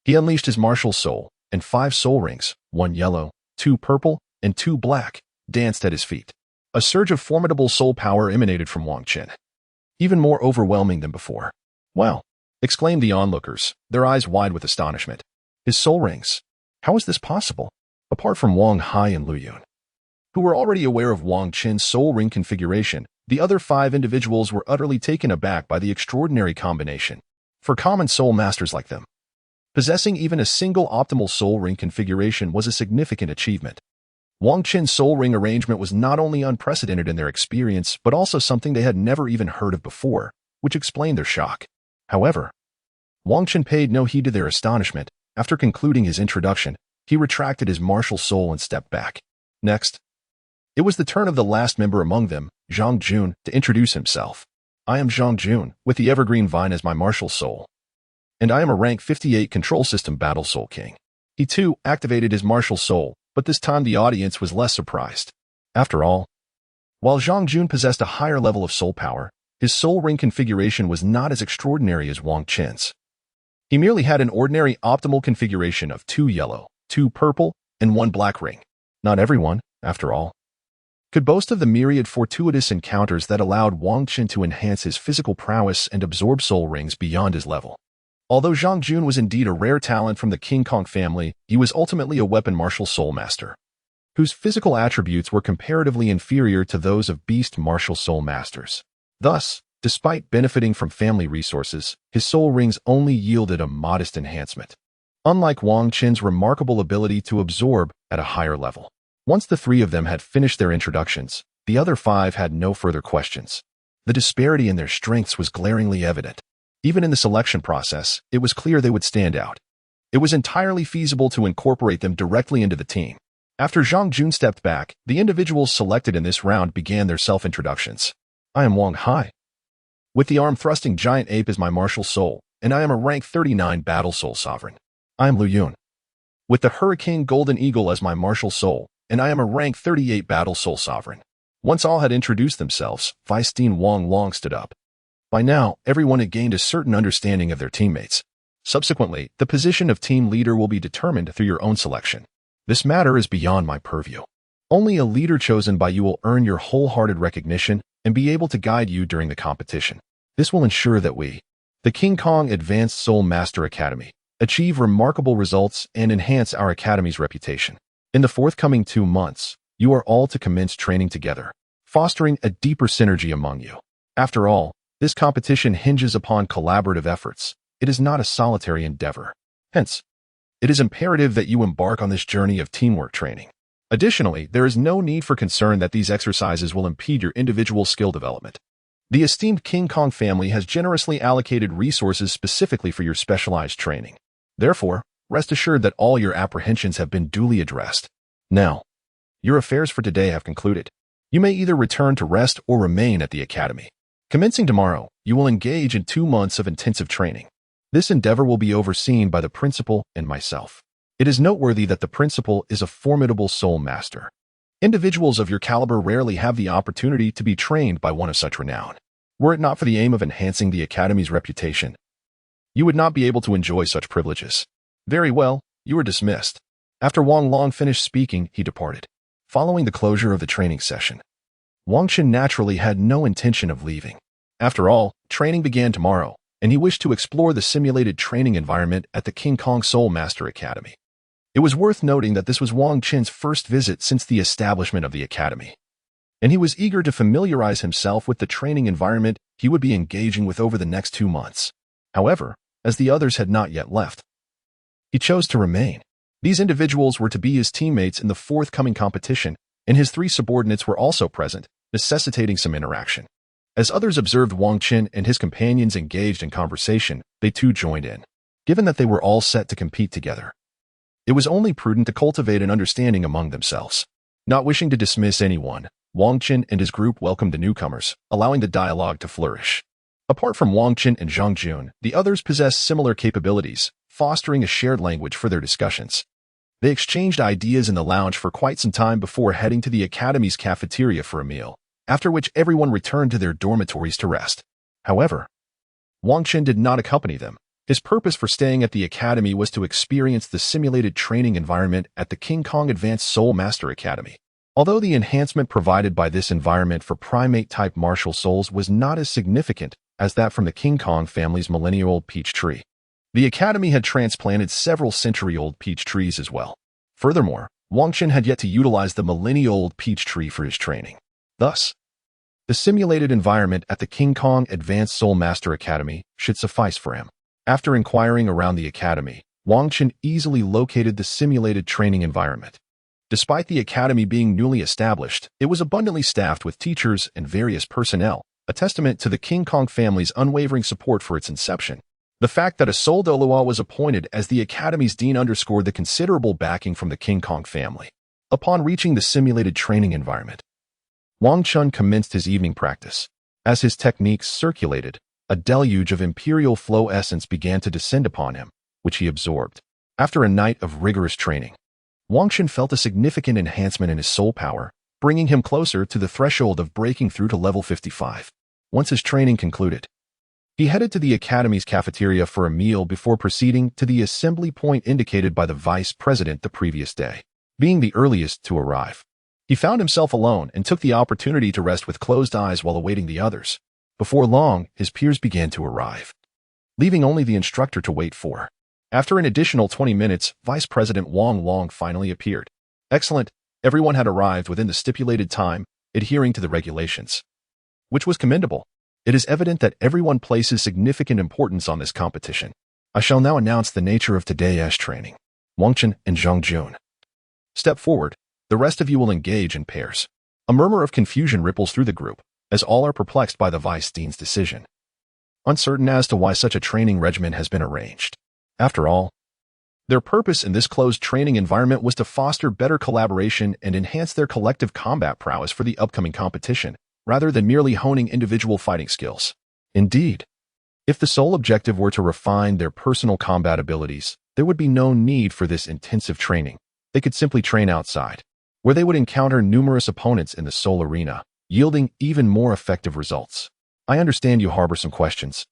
S1: he unleashed his martial soul, and 5 soul rings, 1 yellow, 2 purple, and 2 black, danced at his feet. A surge of formidable soul power emanated from Wang Qin, even more overwhelming than before. Wow! Exclaimed the onlookers, their eyes wide with astonishment. His soul rings. How is this possible? Apart from Wang Hai and Lu Yun, who were already aware of Wang Qin's soul ring configuration, the other 5 individuals were utterly taken aback by the extraordinary combination. For common soul masters like them, possessing even a single optimal soul ring configuration was a significant achievement. Wang Qin's soul ring arrangement was not only unprecedented in their experience, but also something they had never even heard of before, which explained their shock. However, Wang Qin paid no heed to their astonishment. After concluding his introduction, he retracted his martial soul and stepped back. Next, it was the turn of the last member among them, Zhang Jun, to introduce himself. I am Zhang Jun, with the Evergreen Vine as my martial soul, and I am a rank 58 Control System Battle Soul King. He too activated his martial soul, but this time the audience was less surprised. After all, while Zhang Jun possessed a higher level of soul power, his soul ring configuration was not as extraordinary as Wang Qin's. He merely had an ordinary optimal configuration of 2 yellow, 2 purple, and 1 black ring. Not everyone, after all, could boast of the myriad fortuitous encounters that allowed Wang Qin to enhance his physical prowess and absorb soul rings beyond his level. Although Zhang Jun was indeed a rare talent from the King Kong family, he was ultimately a weapon martial soul master, whose physical attributes were comparatively inferior to those of beast martial soul masters. Thus, despite benefiting from family resources, his soul rings only yielded a modest enhancement, unlike Wang Qin's remarkable ability to absorb at a higher level. Once the 3 of them had finished their introductions, the other 5 had no further questions. The disparity in their strengths was glaringly evident. Even in the selection process, it was clear they would stand out. It was entirely feasible to incorporate them directly into the team. After Zhang Jun stepped back, the individuals selected in this round began their self-introductions. I am Wang Hai, with the arm-thrusting giant ape as my martial soul, and I am a rank 39 Battle Soul Sovereign. I am Lu Yun, with the Hurricane Golden Eagle as my martial soul, and I am a rank 38 Battle Soul Sovereign. Once all had introduced themselves, Vice Dean Wang Long stood up. By now, everyone had gained a certain understanding of their teammates. Subsequently, the position of team leader will be determined through your own selection. This matter is beyond my purview. Only a leader chosen by you will earn your wholehearted recognition and be able to guide you during the competition. This will ensure that we, the King Kong Advanced Soul Master Academy, achieve remarkable results and enhance our academy's reputation. In the forthcoming 2 months, you are all to commence training together, fostering a deeper synergy among you. After all, this competition hinges upon collaborative efforts. It is not a solitary endeavor. Hence, it is imperative that you embark on this journey of teamwork training. Additionally, there is no need for concern that these exercises will impede your individual skill development. The esteemed King Kong family has generously allocated resources specifically for your specialized training. Therefore, rest assured that all your apprehensions have been duly addressed. Now, your affairs for today have concluded. You may either return to rest or remain at the academy. Commencing tomorrow, you will engage in 2 months of intensive training. This endeavor will be overseen by the principal and myself. It is noteworthy that the principal is a formidable soul master. Individuals of your caliber rarely have the opportunity to be trained by one of such renown. Were it not for the aim of enhancing the academy's reputation, you would not be able to enjoy such privileges. Very well, you are dismissed. After Wang Long finished speaking, he departed. Following the closure of the training session, Wang Qin naturally had no intention of leaving. After all, training began tomorrow, and he wished to explore the simulated training environment at the King Kong Soul Master Academy. It was worth noting that this was Wang Qin's first visit since the establishment of the academy, and he was eager to familiarize himself with the training environment he would be engaging with over the next 2 months. However, as the others had not yet left, he chose to remain. These individuals were to be his teammates in the forthcoming competition, and his 3 subordinates were also present, necessitating some interaction. As others observed Wang Qin and his companions engaged in conversation, they too joined in. Given that they were all set to compete together, it was only prudent to cultivate an understanding among themselves. Not wishing to dismiss anyone, Wang Qin and his group welcomed the newcomers, allowing the dialogue to flourish. Apart from Wang Qin and Zhang Jun, the others possessed similar capabilities, fostering a shared language for their discussions. They exchanged ideas in the lounge for quite some time before heading to the academy's cafeteria for a meal, after which everyone returned to their dormitories to rest. However, Wang Qin did not accompany them. His purpose for staying at the academy was to experience the simulated training environment at the King Kong Advanced Soul Master Academy. Although the enhancement provided by this environment for primate-type martial souls was not as significant as that from the King Kong family's millennia-old peach tree, the academy had transplanted several century-old peach trees as well. Furthermore, Wang Qin had yet to utilize the millennia-old peach tree for his training. Thus, the simulated environment at the King Kong Advanced Soul Master Academy should suffice for him. After inquiring around the academy, Wang Qin easily located the simulated training environment. Despite the academy being newly established, it was abundantly staffed with teachers and various personnel, a testament to the King Kong family's unwavering support for its inception. The fact that a Soul Douluo was appointed as the academy's dean underscored the considerable backing from the King Kong family. Upon reaching the simulated training environment, Wang Qin commenced his evening practice. As his techniques circulated, a deluge of imperial flow essence began to descend upon him, which he absorbed. After a night of rigorous training, Wang Qin felt a significant enhancement in his soul power, bringing him closer to the threshold of breaking through to level 55. Once his training concluded, he headed to the academy's cafeteria for a meal before proceeding to the assembly point indicated by the vice president the previous day. Being the earliest to arrive, he found himself alone and took the opportunity to rest with closed eyes while awaiting the others. Before long, his peers began to arrive, leaving only the instructor to wait for. After an additional 20 minutes, Vice President Wang Long finally appeared. Excellent, everyone had arrived within the stipulated time, adhering to the regulations, which was commendable. It is evident that everyone places significant importance on this competition. I shall now announce the nature of today's training. Wang Qin and Zhang Jun, step forward. The rest of you will engage in pairs. A murmur of confusion ripples through the group, as all are perplexed by the Vice Dean's decision, uncertain as to why such a training regimen has been arranged. After all, their purpose in this closed training environment was to foster better collaboration and enhance their collective combat prowess for the upcoming competition, rather than merely honing individual fighting skills. Indeed, if the sole objective were to refine their personal combat abilities, there would be no need for this intensive training. They could simply train outside, where they would encounter numerous opponents in the soul arena, yielding even more effective results. I understand you harbor some questions.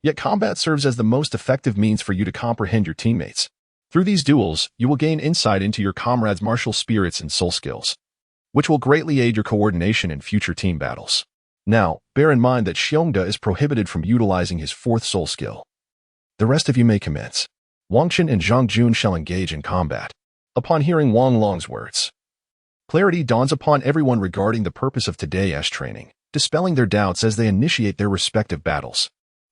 S1: Yet combat serves as the most effective means for you to comprehend your teammates. Through these duels, you will gain insight into your comrades' martial spirits and soul skills, which will greatly aid your coordination in future team battles. Now, bear in mind that Xiongda is prohibited from utilizing his fourth soul skill. The rest of you may commence. Wang Qin and Zhang Jun shall engage in combat. Upon hearing Wang Long's words, clarity dawns upon everyone regarding the purpose of today's training, dispelling their doubts as they initiate their respective battles.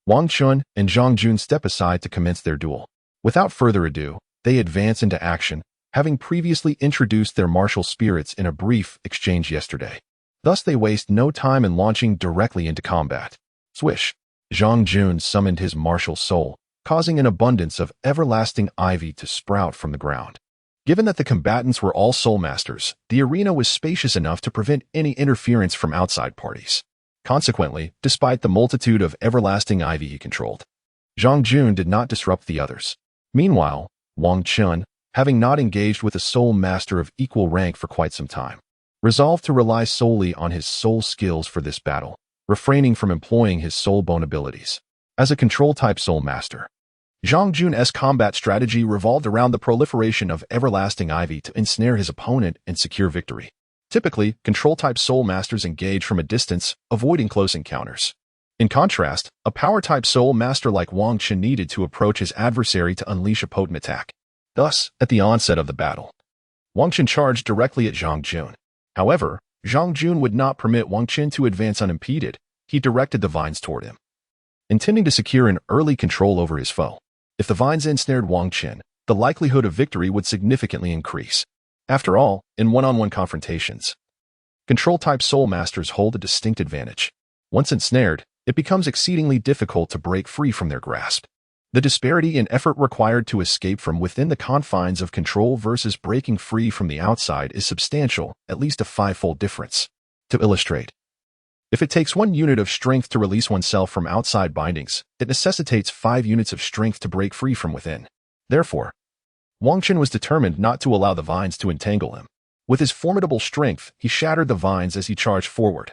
S1: Wang Qin and Zhang Jun step aside to commence their duel. Without further ado, they advance into action, having previously introduced their martial spirits in a brief exchange yesterday. Thus they waste no time in launching directly into combat. Swish! Zhang Jun summoned his martial soul, causing an abundance of everlasting ivy to sprout from the ground. Given that the combatants were all soul masters, the arena was spacious enough to prevent any interference from outside parties. Consequently, despite the multitude of everlasting ivy he controlled, Zhang Jun did not disrupt the others. Meanwhile, Wang Qin, having not engaged with a soul master of equal rank for quite some time, resolved to rely solely on his soul skills for this battle, refraining from employing his soul bone abilities. As a control-type soul master, Zhang Jun's combat strategy revolved around the proliferation of everlasting ivy to ensnare his opponent and secure victory. Typically, control-type soul masters engage from a distance, avoiding close encounters. In contrast, a power-type soul master like Wang Qin needed to approach his adversary to unleash a potent attack. Thus, at the onset of the battle, Wang Qin charged directly at Zhang Jun. However, Zhang Jun would not permit Wang Qin to advance unimpeded. He directed the vines toward him, intending to secure an early control over his foe. If the vines ensnared Wang Qin, the likelihood of victory would significantly increase. After all, in one-on-one confrontations, control-type soul masters hold a distinct advantage. Once ensnared, it becomes exceedingly difficult to break free from their grasp. The disparity in effort required to escape from within the confines of control versus breaking free from the outside is substantial, at least a five-fold difference. To illustrate, if it takes 1 unit of strength to release oneself from outside bindings, it necessitates 5 units of strength to break free from within. Therefore, Wang Qin was determined not to allow the vines to entangle him. With his formidable strength, he shattered the vines as he charged forward,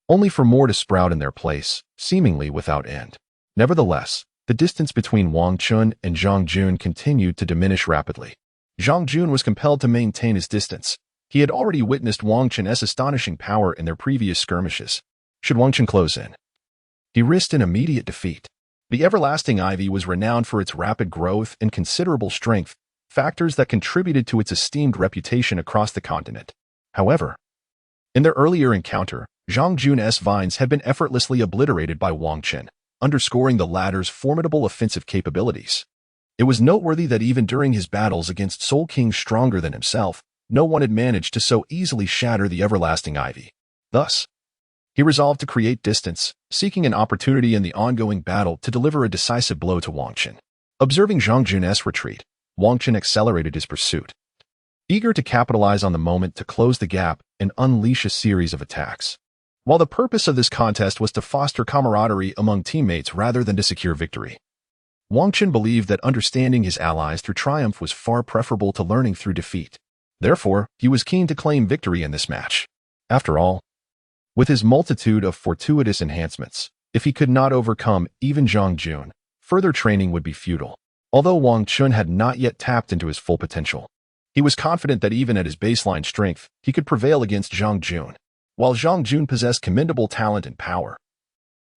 S1: only for more to sprout in their place, seemingly without end. Nevertheless, the distance between Wang Qin and Zhang Jun continued to diminish rapidly. Zhang Jun was compelled to maintain his distance. He had already witnessed Wang Qin's astonishing power in their previous skirmishes. Should Wang Qin close in, he risked an immediate defeat. The everlasting ivy was renowned for its rapid growth and considerable strength, factors that contributed to its esteemed reputation across the continent. However, in their earlier encounter, Zhang Jun's vines had been effortlessly obliterated by Wang Qin, underscoring the latter's formidable offensive capabilities. It was noteworthy that even during his battles against Soul Kings stronger than himself, no one had managed to so easily shatter the everlasting ivy. Thus, he resolved to create distance, seeking an opportunity in the ongoing battle to deliver a decisive blow to Wang Qin. Observing Zhang Jun's retreat, Wang Qin accelerated his pursuit, eager to capitalize on the moment to close the gap and unleash a series of attacks. While the purpose of this contest was to foster camaraderie among teammates rather than to secure victory, Wang Qin believed that understanding his allies through triumph was far preferable to learning through defeat. Therefore, he was keen to claim victory in this match. After all, with his multitude of fortuitous enhancements, if he could not overcome even Zhang Jun, further training would be futile. Although Wang Qin had not yet tapped into his full potential, he was confident that even at his baseline strength, he could prevail against Zhang Jun. While Zhang Jun possessed commendable talent and power,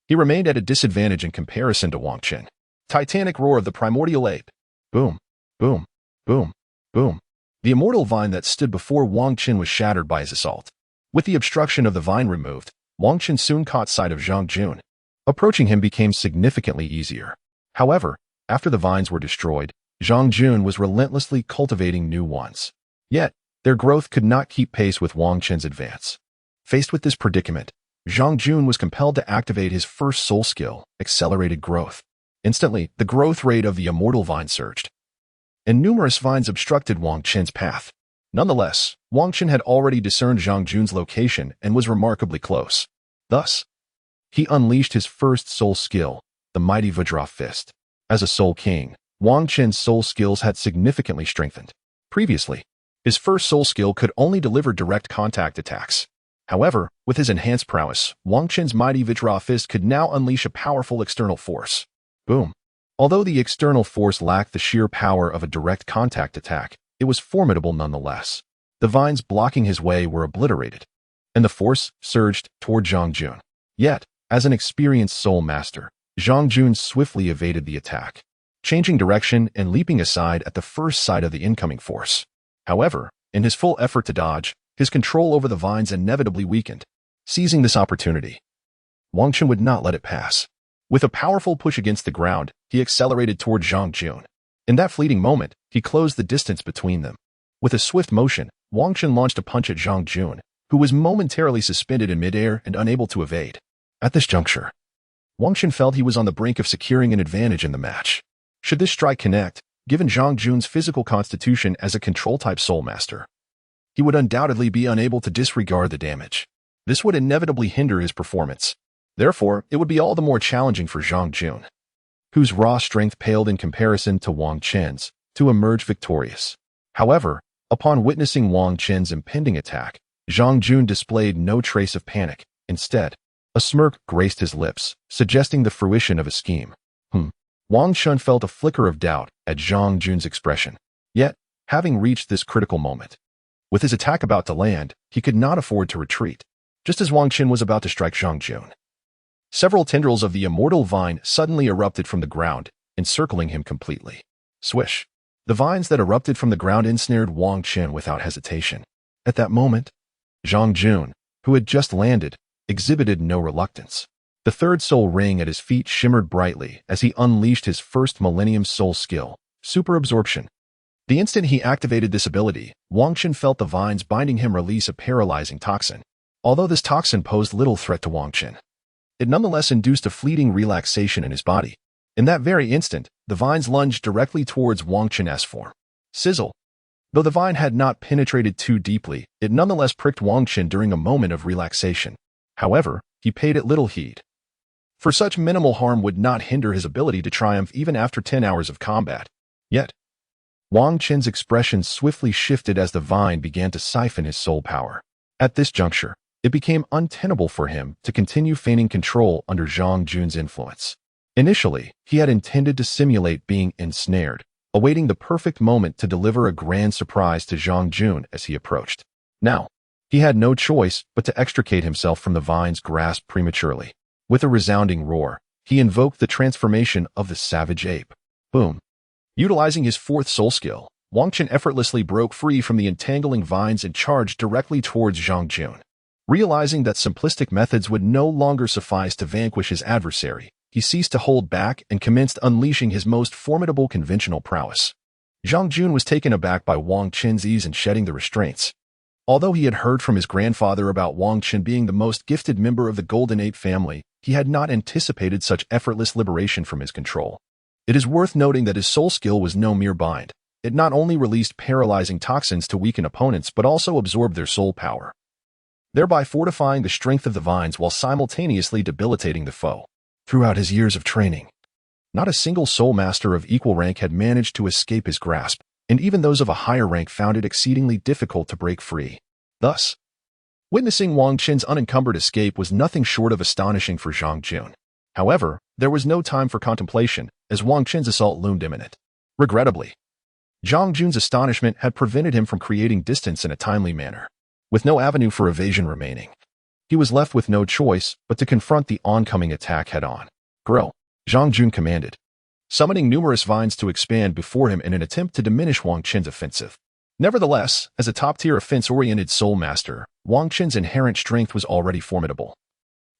S1: he remained at a disadvantage in comparison to Wang Qin. Titanic roar of the primordial ape. Boom, boom, boom, boom. The immortal vine that stood before Wang Qin was shattered by his assault. With the obstruction of the vine removed, Wang Qin soon caught sight of Zhang Jun. Approaching him became significantly easier. However, after the vines were destroyed, Zhang Jun was relentlessly cultivating new ones. Yet, their growth could not keep pace with Wang Qin's advance. Faced with this predicament, Zhang Jun was compelled to activate his first soul skill, accelerated growth. Instantly, the growth rate of the immortal vine surged, and numerous vines obstructed Wang Qin's path. Nonetheless, Wang Qin had already discerned Zhang Jun's location and was remarkably close. Thus, he unleashed his first soul skill, the mighty Vajra Fist. As a Soul King, Wang Qin's soul skills had significantly strengthened. Previously, his first soul skill could only deliver direct contact attacks. However, with his enhanced prowess, Wang Qin's mighty Vajra fist could now unleash a powerful external force. Boom. Although the external force lacked the sheer power of a direct contact attack, it was formidable nonetheless. The vines blocking his way were obliterated, and the force surged toward Zhang Jun. Yet, as an experienced soul master, Zhang Jun swiftly evaded the attack, changing direction and leaping aside at the first sight of the incoming force. However, in his full effort to dodge, his control over the vines inevitably weakened. Seizing this opportunity, Wang Qin would not let it pass. With a powerful push against the ground, he accelerated toward Zhang Jun. In that fleeting moment, he closed the distance between them. With a swift motion, Wang Qin launched a punch at Zhang Jun, who was momentarily suspended in midair and unable to evade. At this juncture, Wang Qin felt he was on the brink of securing an advantage in the match. Should this strike connect, given Zhang Jun's physical constitution as a control-type soul master, he would undoubtedly be unable to disregard the damage. This would inevitably hinder his performance. Therefore, it would be all the more challenging for Zhang Jun, whose raw strength paled in comparison to Wang Qin's, to emerge victorious. However, upon witnessing Wang Qin's impending attack, Zhang Jun displayed no trace of panic. Instead, a smirk graced his lips, suggesting the fruition of a scheme. Wang Qin felt a flicker of doubt at Zhang Jun's expression. Yet, having reached this critical moment, with his attack about to land, he could not afford to retreat. Just as Wang Qin was about to strike Zhang Jun, several tendrils of the immortal vine suddenly erupted from the ground, encircling him completely. Swish! The vines that erupted from the ground ensnared Wang Qin without hesitation. At that moment, Zhang Jun, who had just landed, exhibited no reluctance. The third soul ring at his feet shimmered brightly as he unleashed his first Millennium Soul skill, Super Absorption. The instant he activated this ability, Wang Qin felt the vines binding him release a paralyzing toxin. Although this toxin posed little threat to Wang Qin, it nonetheless induced a fleeting relaxation in his body. In that very instant, the vines lunged directly towards Wang Qin's form. Sizzle! Though the vine had not penetrated too deeply, it nonetheless pricked Wang Qin during a moment of relaxation. However, he paid it little heed, for such minimal harm would not hinder his ability to triumph even after 10 hours of combat. Yet, Wang Qin's expression swiftly shifted as the vine began to siphon his soul power. At this juncture, it became untenable for him to continue feigning control under Zhang Jun's influence. Initially, he had intended to simulate being ensnared, awaiting the perfect moment to deliver a grand surprise to Zhang Jun as he approached. Now, he had no choice but to extricate himself from the vine's grasp prematurely. With a resounding roar, he invoked the transformation of the savage ape. Boom! Utilizing his fourth soul skill, Wang Qin effortlessly broke free from the entangling vines and charged directly towards Zhang Jun. Realizing that simplistic methods would no longer suffice to vanquish his adversary, he ceased to hold back and commenced unleashing his most formidable conventional prowess. Zhang Jun was taken aback by Wang Qin's ease in shedding the restraints. Although he had heard from his grandfather about Wang Qin being the most gifted member of the Golden Ape family, he had not anticipated such effortless liberation from his control. It is worth noting that his soul skill was no mere bind. It not only released paralyzing toxins to weaken opponents but also absorbed their soul power, thereby fortifying the strength of the vines while simultaneously debilitating the foe. Throughout his years of training, not a single soul master of equal rank had managed to escape his grasp, and even those of a higher rank found it exceedingly difficult to break free. Thus, witnessing Wang Qin's unencumbered escape was nothing short of astonishing for Zhang Jun. However, there was no time for contemplation, as Wang Qin's assault loomed imminent. Regrettably, Zhang Jun's astonishment had prevented him from creating distance in a timely manner. With no avenue for evasion remaining, he was left with no choice but to confront the oncoming attack head-on. Grow! Zhang Jun commanded, summoning numerous vines to expand before him in an attempt to diminish Wang Qin's offensive. Nevertheless, as a top-tier offense-oriented soul master, Wang Qin's inherent strength was already formidable.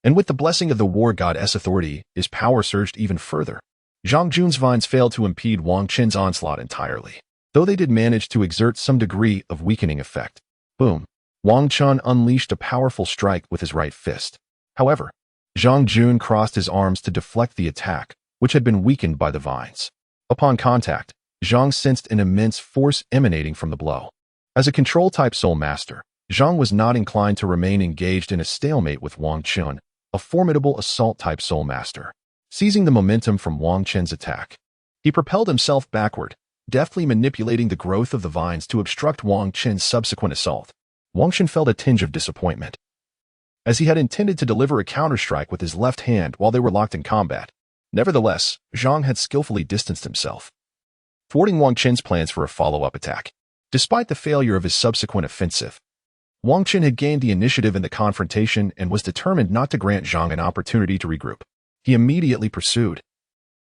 S1: And with the blessing of the war goddess authority, his power surged even further. Zhang Jun's vines failed to impede Wang Qin's onslaught entirely, though they did manage to exert some degree of weakening effect. Boom! Wang Qin unleashed a powerful strike with his right fist. However, Zhang Jun crossed his arms to deflect the attack, which had been weakened by the vines. Upon contact, Zhang sensed an immense force emanating from the blow. As a control-type soul master, Zhang was not inclined to remain engaged in a stalemate with Wang Qin, a formidable assault-type soul master. Seizing the momentum from Wang Qin's attack, he propelled himself backward, deftly manipulating the growth of the vines to obstruct Wang Qin's subsequent assault. Wang Qin felt a tinge of disappointment. as he had intended to deliver a counterstrike with his left hand while they were locked in combat. Nevertheless, Zhang had skillfully distanced himself, thwarting Wang Qin's plans for a follow-up attack. Despite the failure of his subsequent offensive, Wang Qin had gained the initiative in the confrontation and was determined not to grant Zhang an opportunity to regroup. He immediately pursued,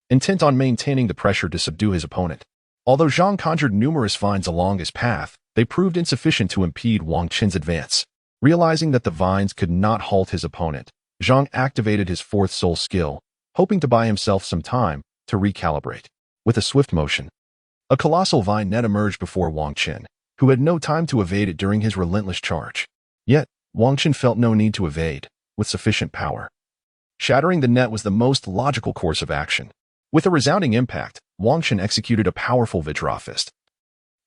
S1: intent on maintaining the pressure to subdue his opponent. Although Zhang conjured numerous vines along his path, they proved insufficient to impede Wang Qin's advance. Realizing that the vines could not halt his opponent, Zhang activated his fourth soul skill, hoping to buy himself some time to recalibrate. With a swift motion, a colossal vine net emerged before Wang Qin, who had no time to evade it during his relentless charge. Yet, Wang Qin felt no need to evade, with sufficient power. Shattering the net was the most logical course of action. With a resounding impact, Wang Qin executed a powerful Vajra fist,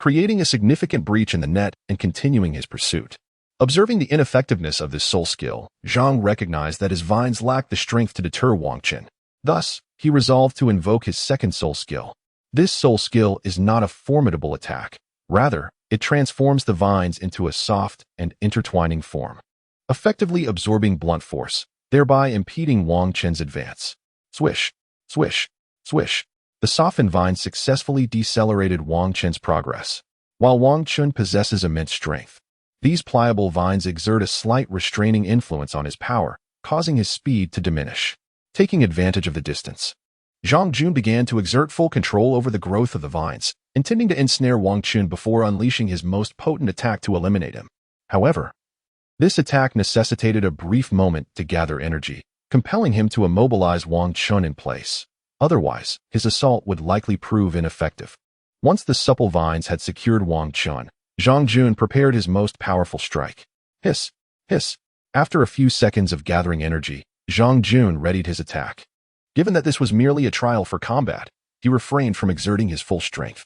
S1: creating a significant breach in the net and continuing his pursuit. Observing the ineffectiveness of this soul skill, Zhang recognized that his vines lacked the strength to deter Wang Qin. Thus, he resolved to invoke his second soul skill. This soul skill is not a formidable attack. Rather, it transforms the vines into a soft and intertwining form, effectively absorbing blunt force, thereby impeding Wang Qin's advance. Swish, swish, swish. The softened vines successfully decelerated Wang Qin's progress. While Wang Qin possesses immense strength, these pliable vines exert a slight restraining influence on his power, causing his speed to diminish. Taking advantage of the distance, Zhang Jun began to exert full control over the growth of the vines, intending to ensnare Wang Qin before unleashing his most potent attack to eliminate him. However, this attack necessitated a brief moment to gather energy, compelling him to immobilize Wang Qin in place. Otherwise, his assault would likely prove ineffective. Once the supple vines had secured Wang Qin, Zhang Jun prepared his most powerful strike. Hiss, hiss. After a few seconds of gathering energy, Zhang Jun readied his attack. Given that this was merely a trial for combat, he refrained from exerting his full strength,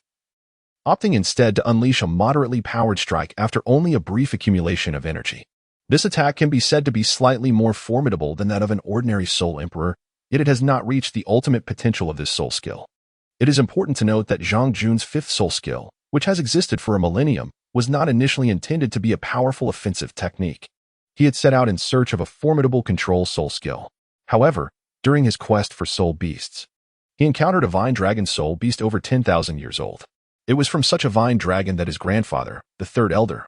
S1: opting instead to unleash a moderately powered strike after only a brief accumulation of energy. This attack can be said to be slightly more formidable than that of an ordinary Soul Emperor, yet it has not reached the ultimate potential of this soul skill. It is important to note that Zhang Jun's fifth soul skill, which has existed for a millennium, was not initially intended to be a powerful offensive technique. He had set out in search of a formidable control soul skill. However, during his quest for soul beasts, he encountered a vine dragon soul beast over 10,000 years old. It was from such a vine dragon that his grandfather, the third elder,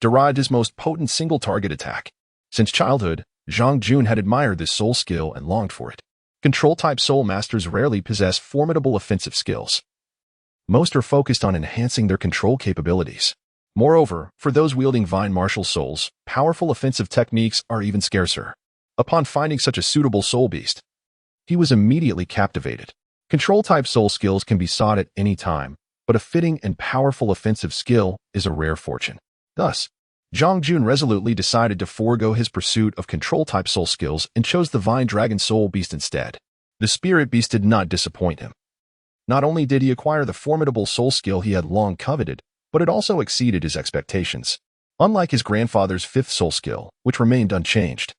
S1: derived his most potent single-target attack. Since childhood, Zhang Jun had admired this soul skill and longed for it. Control-type soul masters rarely possess formidable offensive skills. Most are focused on enhancing their control capabilities. Moreover, for those wielding vine martial souls, powerful offensive techniques are even scarcer. Upon finding such a suitable soul beast, he was immediately captivated. Control-type soul skills can be sought at any time, but a fitting and powerful offensive skill is a rare fortune. Thus, Zhang Jun resolutely decided to forego his pursuit of control-type soul skills and chose the Vine Dragon Soul Beast instead. The Spirit Beast did not disappoint him. Not only did he acquire the formidable soul skill he had long coveted, but it also exceeded his expectations. Unlike his grandfather's fifth soul skill, which remained unchanged,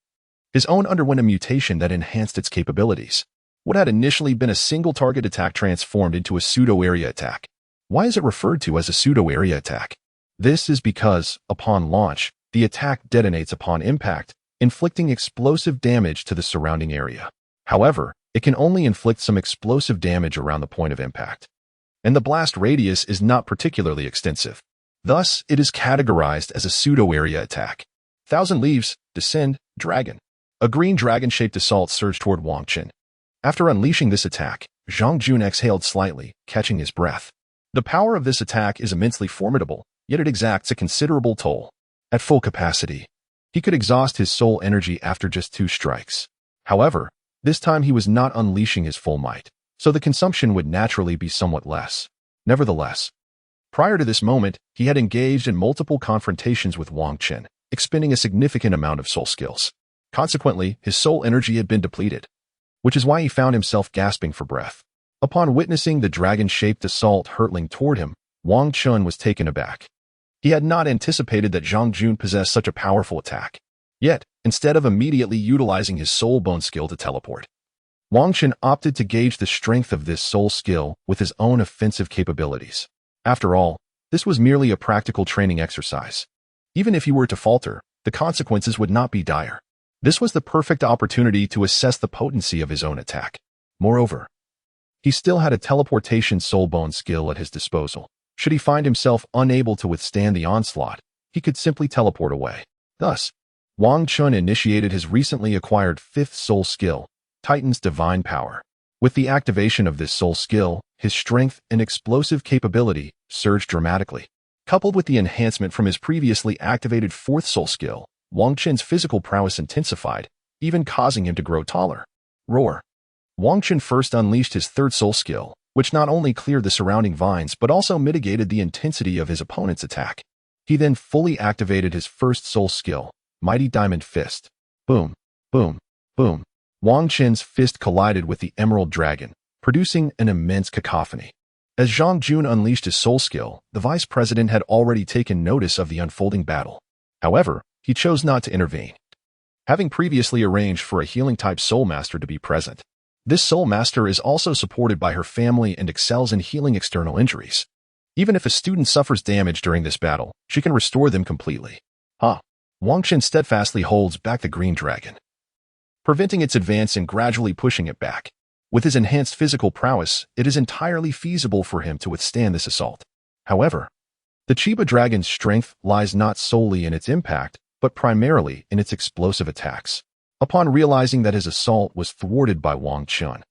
S1: his own underwent a mutation that enhanced its capabilities. What had initially been a single-target attack transformed into a pseudo-area attack. Why is it referred to as a pseudo-area attack? This is because, upon launch, the attack detonates upon impact, inflicting explosive damage to the surrounding area. However, it can only inflict some explosive damage around the point of impact, and the blast radius is not particularly extensive. Thus, it is categorized as a pseudo-area attack. Thousand Leaves, Descend, Dragon. A green dragon-shaped assault surged toward Wang Qin. After unleashing this attack, Zhang Jun exhaled slightly, catching his breath. The power of this attack is immensely formidable, yet it exacts a considerable toll. At full capacity, he could exhaust his soul energy after just 2 strikes. However, this time he was not unleashing his full might, so the consumption would naturally be somewhat less. Nevertheless, prior to this moment, he had engaged in multiple confrontations with Wang Qin, expending a significant amount of soul skills. Consequently, his soul energy had been depleted, which is why he found himself gasping for breath. Upon witnessing the dragon-shaped assault hurtling toward him, Wang Qin was taken aback. He had not anticipated that Zhang Jun possessed such a powerful attack. Yet, instead of immediately utilizing his soul bone skill to teleport, Wang Qin opted to gauge the strength of this soul skill with his own offensive capabilities. After all, this was merely a practical training exercise. Even if he were to falter, the consequences would not be dire. This was the perfect opportunity to assess the potency of his own attack. Moreover, he still had a teleportation soul bone skill at his disposal. Should he find himself unable to withstand the onslaught, he could simply teleport away. Thus, Wang Chun initiated his recently acquired fifth soul skill, Titan's Divine Power. With the activation of this soul skill, his strength and explosive capability surged dramatically. Coupled with the enhancement from his previously activated fourth soul skill, Wang Chun's physical prowess intensified, even causing him to grow taller. Roar. Wang Chun first unleashed his third soul skill, which not only cleared the surrounding vines but also mitigated the intensity of his opponent's attack. He then fully activated his first soul skill, Mighty Diamond Fist. Boom, boom, boom. Wang Chun's fist collided with the Emerald Dragon, producing an immense cacophony. As Zhang Jun unleashed his soul skill, the vice president had already taken notice of the unfolding battle. However, he chose not to intervene, having previously arranged for a healing-type soul master to be present. This soul master is also supported by her family and excels in healing external injuries. Even if a student suffers damage during this battle, she can restore them completely. Wang Chun steadfastly holds back the green dragon, preventing its advance and gradually pushing it back. With his enhanced physical prowess, it is entirely feasible for him to withstand this assault. However, the Chiba dragon's strength lies not solely in its impact, but primarily in its explosive attacks. Upon realizing that his assault was thwarted by Wang Chun,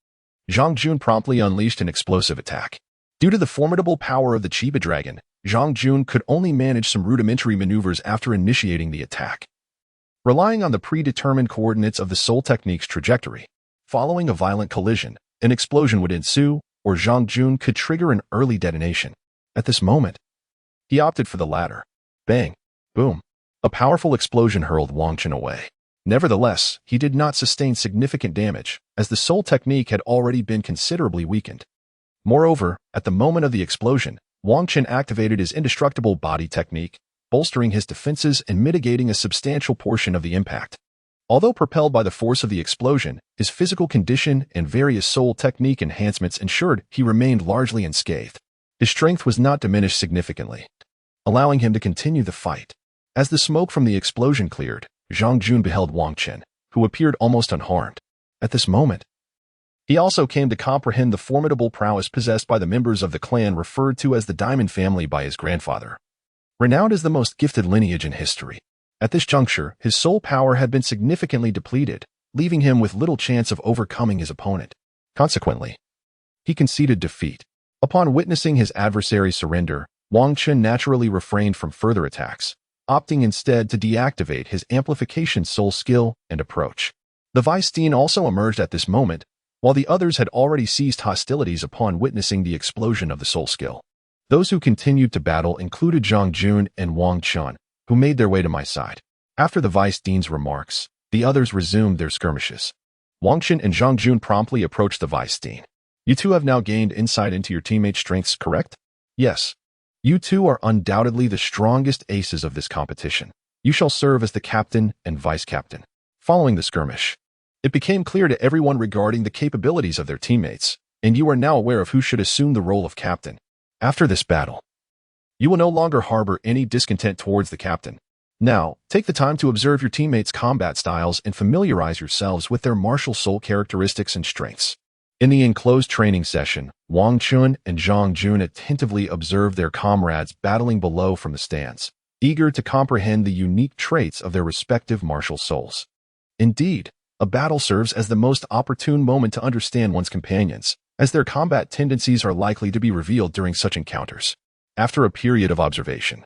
S1: Zhang Jun promptly unleashed an explosive attack. Due to the formidable power of the Chiba dragon, Zhang Jun could only manage some rudimentary maneuvers after initiating the attack. Relying on the predetermined coordinates of the soul technique's trajectory, following a violent collision, an explosion would ensue, or Zhang Jun could trigger an early detonation. At this moment, he opted for the latter. Bang! Boom! A powerful explosion hurled Wang Chun away. Nevertheless, he did not sustain significant damage, as the soul technique had already been considerably weakened. Moreover, at the moment of the explosion, Wang Chun activated his indestructible body technique, bolstering his defenses and mitigating a substantial portion of the impact. Although propelled by the force of the explosion, his physical condition and various soul technique enhancements ensured he remained largely unscathed. His strength was not diminished significantly, allowing him to continue the fight. As the smoke from the explosion cleared, Zhang Jun beheld Wang Chun, who appeared almost unharmed. At this moment, he also came to comprehend the formidable prowess possessed by the members of the clan referred to as the Diamond family by his grandfather. Renowned as the most gifted lineage in history, at this juncture, his soul power had been significantly depleted, leaving him with little chance of overcoming his opponent. Consequently, he conceded defeat. Upon witnessing his adversary's surrender, Wang Chun naturally refrained from further attacks, opting instead to deactivate his amplification soul skill and approach. The Vice Dean also emerged at this moment, while the others had already ceased hostilities upon witnessing the explosion of the soul skill. Those who continued to battle included Zhang Jun and Wang Chun, who made their way to my side. After the Vice Dean's remarks, the others resumed their skirmishes. Wang Chun and Zhang Jun promptly approached the Vice Dean. You two have now gained insight into your teammates' strengths, correct? Yes. You two are undoubtedly the strongest aces of this competition. You shall serve as the captain and vice captain. Following the skirmish, it became clear to everyone regarding the capabilities of their teammates, and you are now aware of who should assume the role of captain. After this battle, you will no longer harbor any discontent towards the captain. Now, take the time to observe your teammates' combat styles and familiarize yourselves with their martial soul characteristics and strengths. In the enclosed training session, Wang Chun and Zhang Jun attentively observed their comrades battling below from the stands, eager to comprehend the unique traits of their respective martial souls. Indeed, a battle serves as the most opportune moment to understand one's companions, as their combat tendencies are likely to be revealed during such encounters. After a period of observation,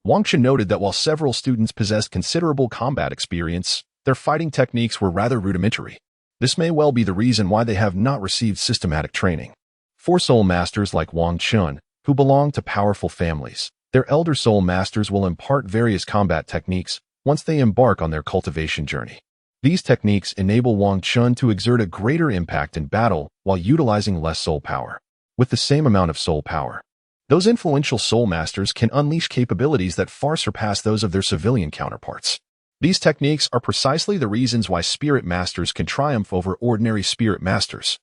S1: Wang Chun noted that while several students possessed considerable combat experience, their fighting techniques were rather rudimentary. This may well be the reason why they have not received systematic training. For soul masters like Wang Chun, who belong to powerful families, their elder soul masters will impart various combat techniques once they embark on their cultivation journey. These techniques enable Wang Chun to exert a greater impact in battle while utilizing less soul power. With the same amount of soul power, those influential soul masters can unleash capabilities that far surpass those of their civilian counterparts. These techniques are precisely the reasons why spirit masters can triumph over ordinary spirit masters.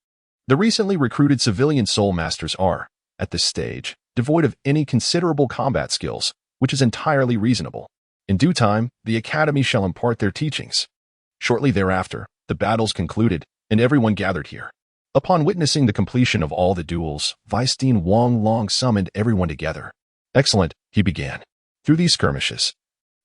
S1: The recently recruited civilian soul masters are, at this stage, devoid of any considerable combat skills, which is entirely reasonable. In due time, the academy shall impart their teachings. Shortly thereafter, the battles concluded, and everyone gathered here. Upon witnessing the completion of all the duels, Vice Dean Wang Long summoned everyone together. Excellent, he began. Through these skirmishes,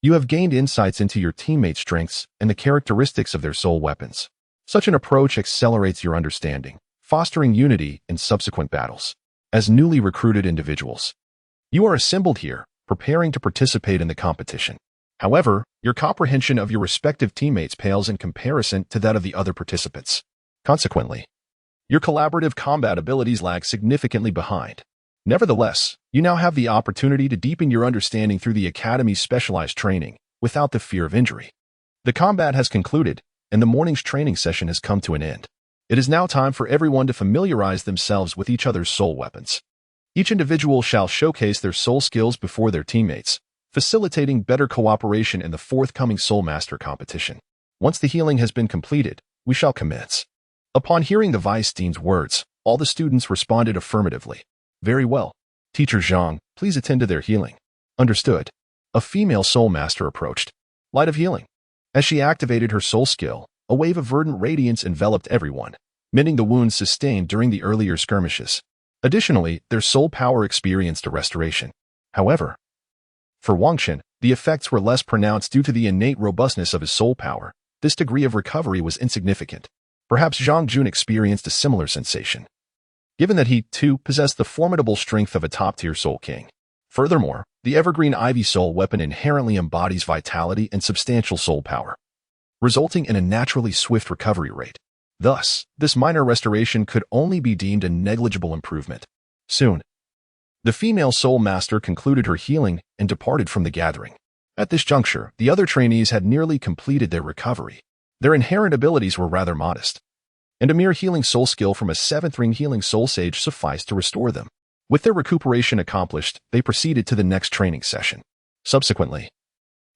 S1: you have gained insights into your teammates' strengths and the characteristics of their soul weapons. Such an approach accelerates your understanding, fostering unity in subsequent battles. As newly recruited individuals, you are assembled here, preparing to participate in the competition. However, your comprehension of your respective teammates pales in comparison to that of the other participants. Consequently, your collaborative combat abilities lag significantly behind. Nevertheless, you now have the opportunity to deepen your understanding through the Academy's specialized training, without the fear of injury. The combat has concluded, and the morning's training session has come to an end. It is now time for everyone to familiarize themselves with each other's soul weapons. Each individual shall showcase their soul skills before their teammates, facilitating better cooperation in the forthcoming Soul Master competition. Once the healing has been completed, we shall commence. Upon hearing the Vice Dean's words, all the students responded affirmatively. Very well. Teacher Zhang, please attend to their healing. Understood. A female Soul Master approached. Light of healing. As she activated her soul skill, a wave of verdant radiance enveloped everyone, mending the wounds sustained during the earlier skirmishes. Additionally, their soul power experienced a restoration. However, for Wang Chen, the effects were less pronounced due to the innate robustness of his soul power. This degree of recovery was insignificant. Perhaps Zhang Jun experienced a similar sensation, given that he, too, possessed the formidable strength of a top-tier Soul King. Furthermore, the Evergreen Ivy Soul weapon inherently embodies vitality and substantial soul power, resulting in a naturally swift recovery rate. Thus, this minor restoration could only be deemed a negligible improvement. Soon, the female Soul Master concluded her healing and departed from the gathering. At this juncture, the other trainees had nearly completed their recovery. Their inherent abilities were rather modest, and a mere healing soul skill from a 7th ring healing soul sage sufficed to restore them. With their recuperation accomplished, they proceeded to the next training session. Subsequently,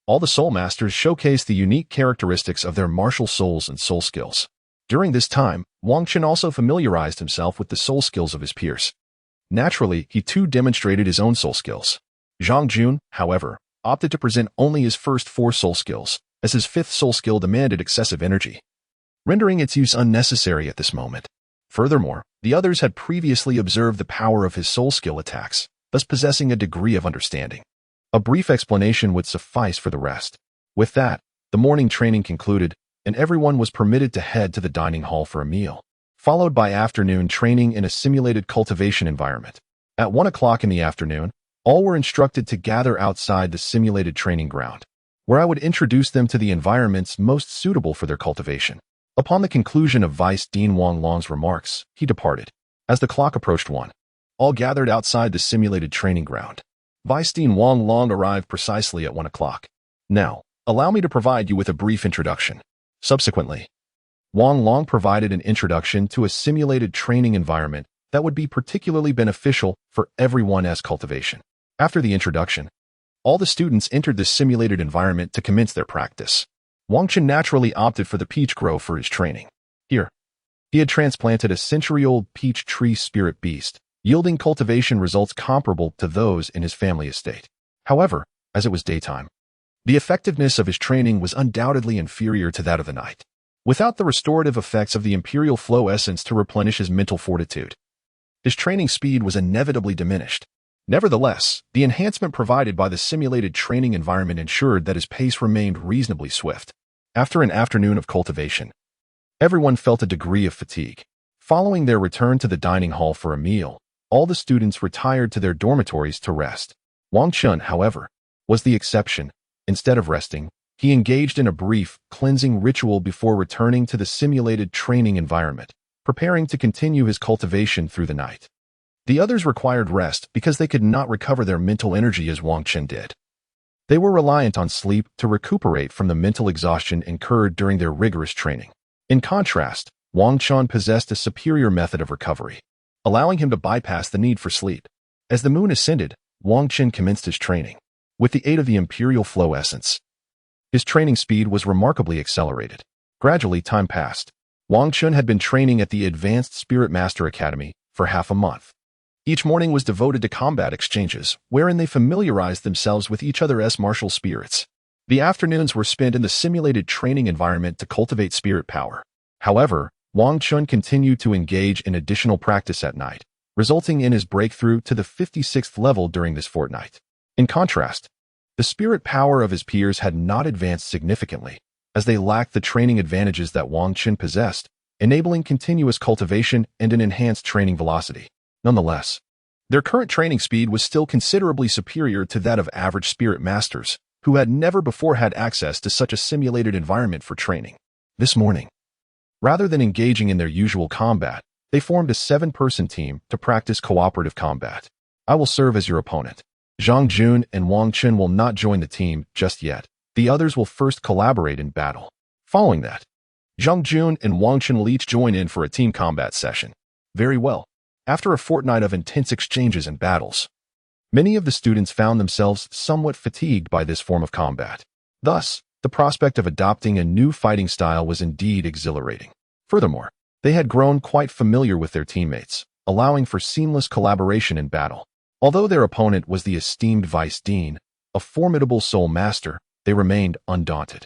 S1: all the Soul Masters showcased the unique characteristics of their martial souls and soul skills. During this time, Wang Chen also familiarized himself with the soul skills of his peers. Naturally, he too demonstrated his own soul skills. Zhang Jun, however, opted to present only his first 4 soul skills, as his 5th soul skill demanded excessive energy, rendering its use unnecessary at this moment. Furthermore, the others had previously observed the power of his soul skill attacks, thus possessing a degree of understanding. A brief explanation would suffice for the rest. With that, the morning training concluded, and everyone was permitted to head to the dining hall for a meal, followed by afternoon training in a simulated cultivation environment. At 1 o'clock in the afternoon, all were instructed to gather outside the simulated training ground, where I would introduce them to the environments most suitable for their cultivation. Upon the conclusion of Vice Dean Wang Long's remarks, he departed. As the clock approached 1, all gathered outside the simulated training ground. Vice Dean Wang Long arrived precisely at 1 o'clock. Now, allow me to provide you with a brief introduction. Subsequently, Wang Long provided an introduction to a simulated training environment that would be particularly beneficial for everyone as cultivation. After the introduction, all the students entered the simulated environment to commence their practice. Wang Chen naturally opted for the peach grove for his training. Here, he had transplanted a century-old peach tree spirit beast, yielding cultivation results comparable to those in his family estate. However, as it was daytime, the effectiveness of his training was undoubtedly inferior to that of the night. Without the restorative effects of the Imperial Flow Essence to replenish his mental fortitude, his training speed was inevitably diminished. Nevertheless, the enhancement provided by the simulated training environment ensured that his pace remained reasonably swift. After an afternoon of cultivation, everyone felt a degree of fatigue. Following their return to the dining hall for a meal, all the students retired to their dormitories to rest. Wang Chen, however, was the exception. Instead of resting, he engaged in a brief, cleansing ritual before returning to the simulated training environment, preparing to continue his cultivation through the night. The others required rest because they could not recover their mental energy as Wang Chen did. They were reliant on sleep to recuperate from the mental exhaustion incurred during their rigorous training. In contrast, Wang Chen possessed a superior method of recovery, allowing him to bypass the need for sleep. As the moon ascended, Wang Chen commenced his training. With the aid of the Imperial Flow Essence, his training speed was remarkably accelerated. Gradually, time passed. Wang Chen had been training at the Advanced Spirit Master Academy for half a month. Each morning was devoted to combat exchanges, wherein they familiarized themselves with each other's martial spirits. The afternoons were spent in the simulated training environment to cultivate spirit power. However, Wang Chun continued to engage in additional practice at night, resulting in his breakthrough to the 56th level during this fortnight. In contrast, the spirit power of his peers had not advanced significantly, as they lacked the training advantages that Wang Chun possessed, enabling continuous cultivation and an enhanced training velocity. Nonetheless, their current training speed was still considerably superior to that of average spirit masters, who had never before had access to such a simulated environment for training. This morning, rather than engaging in their usual combat, they formed a 7-person team to practice cooperative combat. I will serve as your opponent. Zhang Jun and Wang Chun will not join the team just yet. The others will first collaborate in battle. Following that, Zhang Jun and Wang Chun will each join in for a team combat session. Very well. After a fortnight of intense exchanges and battles, many of the students found themselves somewhat fatigued by this form of combat. Thus, the prospect of adopting a new fighting style was indeed exhilarating. Furthermore, they had grown quite familiar with their teammates, allowing for seamless collaboration in battle. Although their opponent was the esteemed Vice Dean, a formidable soul master, they remained undaunted.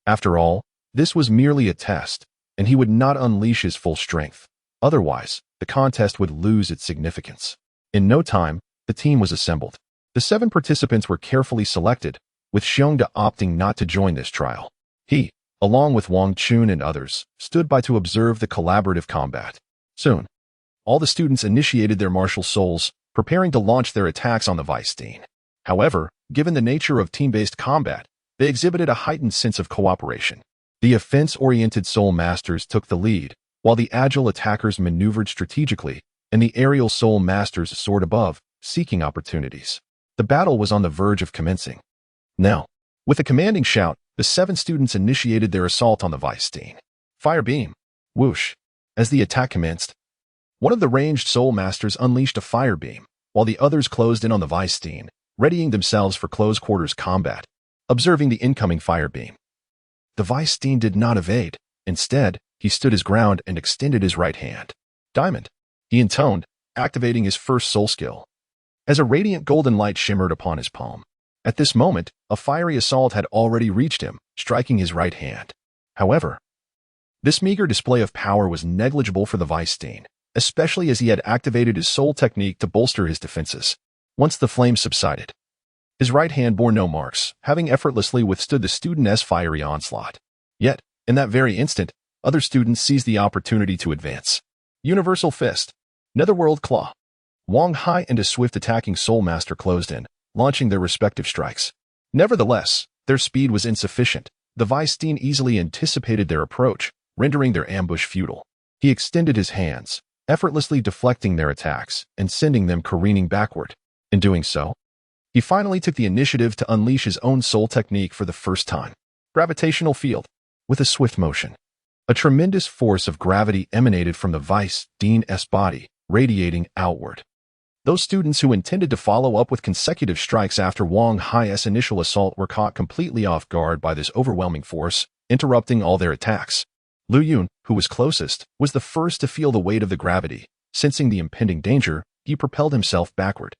S1: After all, this was merely a test, and he would not unleash his full strength. Otherwise, the contest would lose its significance. In no time, the team was assembled. The 7 participants were carefully selected, with Xiongda opting not to join this trial. He, along with Wang Chun and others, stood by to observe the collaborative combat. Soon, all the students initiated their martial souls, preparing to launch their attacks on the Vice Dean. However, given the nature of team-based combat, they exhibited a heightened sense of cooperation. The offense-oriented soul masters took the lead, while the agile attackers maneuvered strategically, and the aerial soul masters soared above, seeking opportunities. The battle was on the verge of commencing. Now, with a commanding shout, the 7 students initiated their assault on the Vice Dean. Fire beam. Whoosh. As the attack commenced, one of the ranged soul masters unleashed a fire beam, while the others closed in on the Vice Dean, readying themselves for close-quarters combat. Observing the incoming fire beam, the Vice Dean did not evade. Instead, he stood his ground and extended his right hand. Diamond, he intoned, activating his first soul skill. As a radiant golden light shimmered upon his palm. At this moment, a fiery assault had already reached him, striking his right hand. However, this meager display of power was negligible for the Vice Dean, especially as he had activated his soul technique to bolster his defenses. Once the flames subsided, his right hand bore no marks, having effortlessly withstood the student's fiery onslaught. Yet, in that very instant, other students seized the opportunity to advance. Universal Fist. Netherworld Claw. Wang Hai and a swift attacking soul master closed in, launching their respective strikes. Nevertheless, their speed was insufficient. The Vice Dean easily anticipated their approach, rendering their ambush futile. He extended his hands, effortlessly deflecting their attacks and sending them careening backward. In doing so, he finally took the initiative to unleash his own soul technique for the first time. Gravitational Field. With a swift motion, a tremendous force of gravity emanated from the Vice Dean's body, radiating outward. Those students who intended to follow up with consecutive strikes after Wang Hai's initial assault were caught completely off guard by this overwhelming force, interrupting all their attacks. Lu Yun, who was closest, was the first to feel the weight of the gravity. Sensing the impending danger, he propelled himself backward.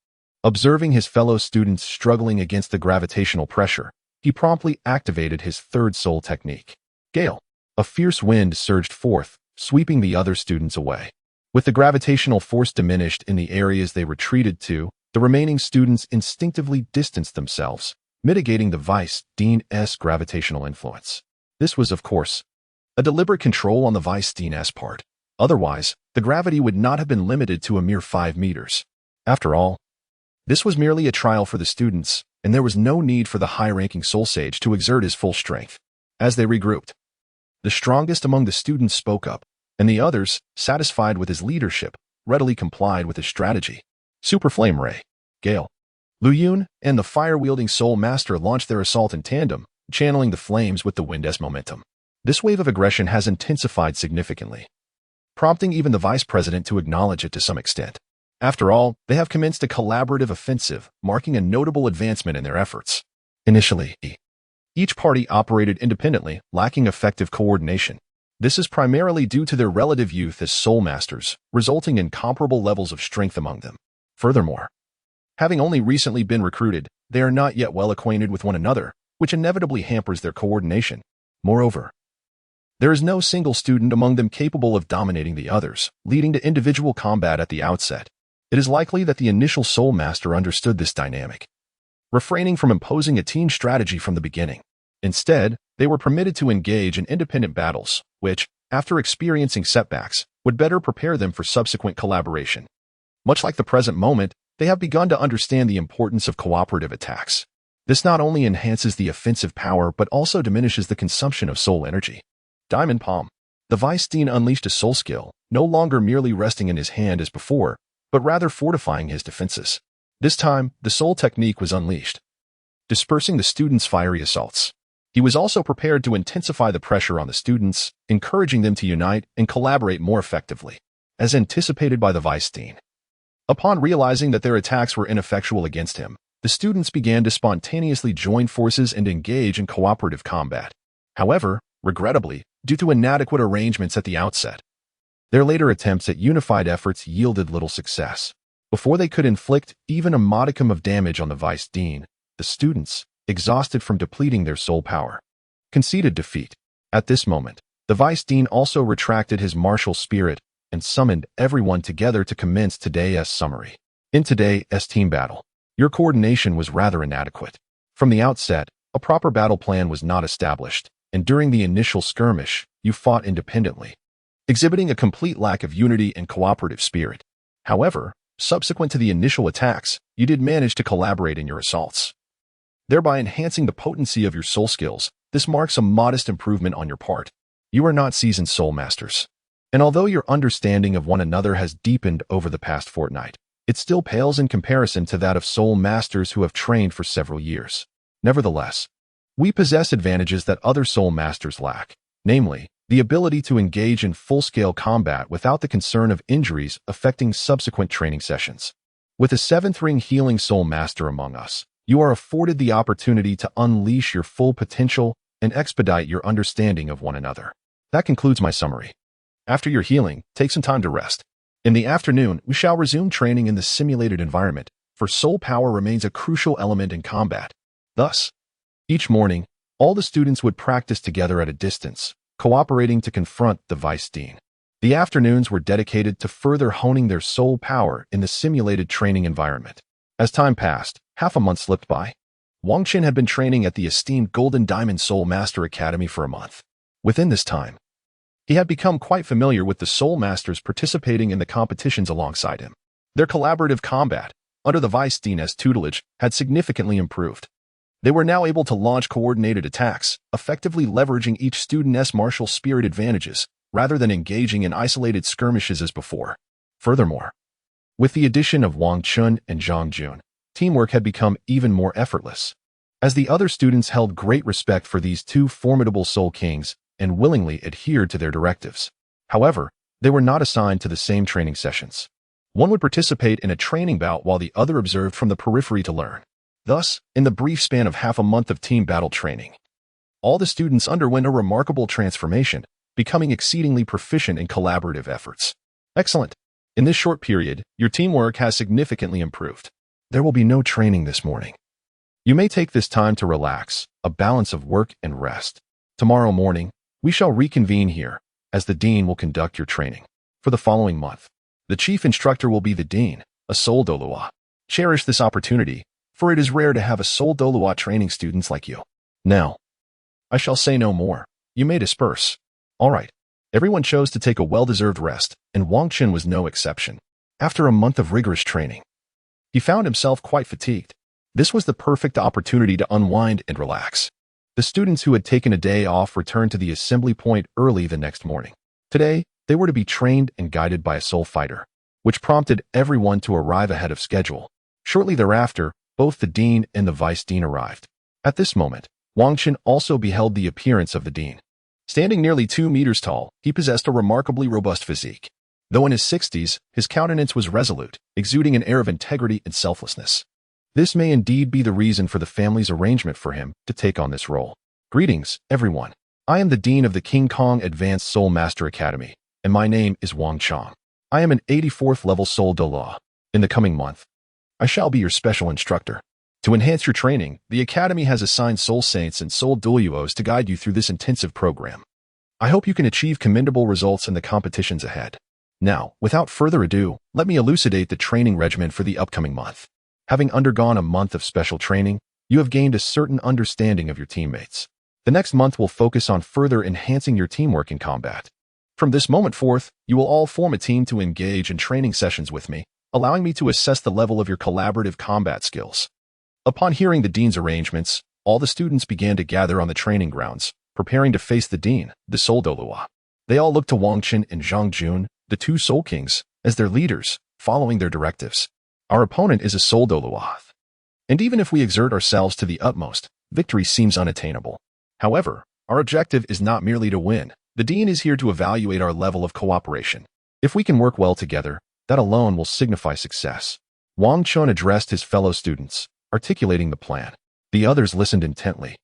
S1: Observing his fellow students struggling against the gravitational pressure, he promptly activated his third soul technique. Gale. A fierce wind surged forth, sweeping the other students away. With the gravitational force diminished in the areas they retreated to, the remaining students instinctively distanced themselves, mitigating the Vice Dean's gravitational influence. This was, of course, a deliberate control on the Vice Dean's part. Otherwise, the gravity would not have been limited to a mere 5 meters. After all, this was merely a trial for the students, and there was no need for the high-ranking soul sage to exert his full strength. As they regrouped, the strongest among the students spoke up, and the others, satisfied with his leadership, readily complied with his strategy. Super Flame Ray. Gale. Lu Yun and the fire-wielding soul master launched their assault in tandem, channeling the flames with the wind's momentum. This wave of aggression has intensified significantly, prompting even the vice president to acknowledge it to some extent. After all, they have commenced a collaborative offensive, marking a notable advancement in their efforts. Initially, each party operated independently, lacking effective coordination. This is primarily due to their relative youth as soul masters, resulting in comparable levels of strength among them. Furthermore, having only recently been recruited, they are not yet well acquainted with one another, which inevitably hampers their coordination. Moreover, there is no single student among them capable of dominating the others, leading to individual combat at the outset. It is likely that the initial Soul Master understood this dynamic, refraining from imposing a team strategy from the beginning. Instead, they were permitted to engage in independent battles, which, after experiencing setbacks, would better prepare them for subsequent collaboration. Much like the present moment, they have begun to understand the importance of cooperative attacks. This not only enhances the offensive power but also diminishes the consumption of soul energy. Diamond Palm. The Vice Dean unleashed a soul skill, no longer merely resting in his hand as before, but rather fortifying his defenses. This time, the soul technique was unleashed, dispersing the students' fiery assaults. He was also prepared to intensify the pressure on the students, encouraging them to unite and collaborate more effectively, as anticipated by the Vice Dean. Upon realizing that their attacks were ineffectual against him, the students began to spontaneously join forces and engage in cooperative combat. However, regrettably, due to inadequate arrangements at the outset, their later attempts at unified efforts yielded little success. Before they could inflict even a modicum of damage on the Vice Dean, the students, exhausted from depleting their soul power, conceded defeat. At this moment, the Vice Dean also retracted his martial spirit and summoned everyone together to commence today's summary. In today's team battle, your coordination was rather inadequate. From the outset, a proper battle plan was not established, and during the initial skirmish, you fought independently, exhibiting a complete lack of unity and cooperative spirit. However, subsequent to the initial attacks, you did manage to collaborate in your assaults, thereby enhancing the potency of your soul skills. This marks a modest improvement on your part. You are not seasoned soul masters, and although your understanding of one another has deepened over the past fortnight, it still pales in comparison to that of soul masters who have trained for several years. Nevertheless, we possess advantages that other soul masters lack, namely, the ability to engage in full-scale combat without the concern of injuries affecting subsequent training sessions. With a 7th ring healing soul master among us, you are afforded the opportunity to unleash your full potential and expedite your understanding of one another. That concludes my summary. After your healing, take some time to rest. In the afternoon, we shall resume training in the simulated environment, for soul power remains a crucial element in combat. Thus, each morning, all the students would practice together at a distance, cooperating to confront the Vice Dean. The afternoons were dedicated to further honing their soul power in the simulated training environment. As time passed, half a month slipped by. Wang Qin had been training at the esteemed Golden Diamond Soul Master Academy for a month. Within this time, he had become quite familiar with the soul masters participating in the competitions alongside him. Their collaborative combat, under the Vice Dean's tutelage, had significantly improved. They were now able to launch coordinated attacks, effectively leveraging each student's martial spirit advantages, rather than engaging in isolated skirmishes as before. Furthermore, with the addition of Wang Chun and Zhang Jun, teamwork had become even more effortless, as the other students held great respect for these two formidable soul kings and willingly adhered to their directives. However, they were not assigned to the same training sessions. One would participate in a training bout while the other observed from the periphery to learn. Thus, in the brief span of half a month of team battle training, all the students underwent a remarkable transformation, becoming exceedingly proficient in collaborative efforts. Excellent. In this short period, your teamwork has significantly improved. There will be no training this morning. You may take this time to relax, a balance of work and rest. Tomorrow morning, we shall reconvene here, as the Dean will conduct your training. For the following month, the chief instructor will be the Dean, a Soul Douluo. Cherish this opportunity, for it is rare to have a Soul Douluo training students like you. Now, I shall say no more. You may disperse. All right. Everyone chose to take a well-deserved rest, and Wang Qin was no exception. After a month of rigorous training, he found himself quite fatigued. This was the perfect opportunity to unwind and relax. The students who had taken a day off returned to the assembly point early the next morning. Today, they were to be trained and guided by a soul fighter, which prompted everyone to arrive ahead of schedule. Shortly thereafter, both the Dean and the Vice Dean arrived. At this moment, Wang Qin also beheld the appearance of the Dean. Standing nearly 2 meters tall, he possessed a remarkably robust physique. Though in his 60s, his countenance was resolute, exuding an air of integrity and selflessness. This may indeed be the reason for the family's arrangement for him to take on this role. Greetings, everyone. I am the Dean of the King Kong Advanced Soul Master Academy, and my name is Wang Chong. I am an 84th level Soul Douluo. In the coming month, I shall be your special instructor. To enhance your training, the Academy has assigned Soul Saints and Soul Douluos to guide you through this intensive program. I hope you can achieve commendable results in the competitions ahead. Now, without further ado, let me elucidate the training regimen for the upcoming month. Having undergone a month of special training, you have gained a certain understanding of your teammates. The next month will focus on further enhancing your teamwork in combat. From this moment forth, you will all form a team to engage in training sessions with me, allowing me to assess the level of your collaborative combat skills. Upon hearing the Dean's arrangements, all the students began to gather on the training grounds, preparing to face the Dean, the Soul Douluo. They all looked to Wang Qin and Zhang Jun, the two Soul Kings, as their leaders, following their directives. Our opponent is a Soul Douluo, and even if we exert ourselves to the utmost, victory seems unattainable. However, our objective is not merely to win. The Dean is here to evaluate our level of cooperation. If we can work well together, that alone will signify success. Wang Chun addressed his fellow students, articulating the plan. The others listened intently,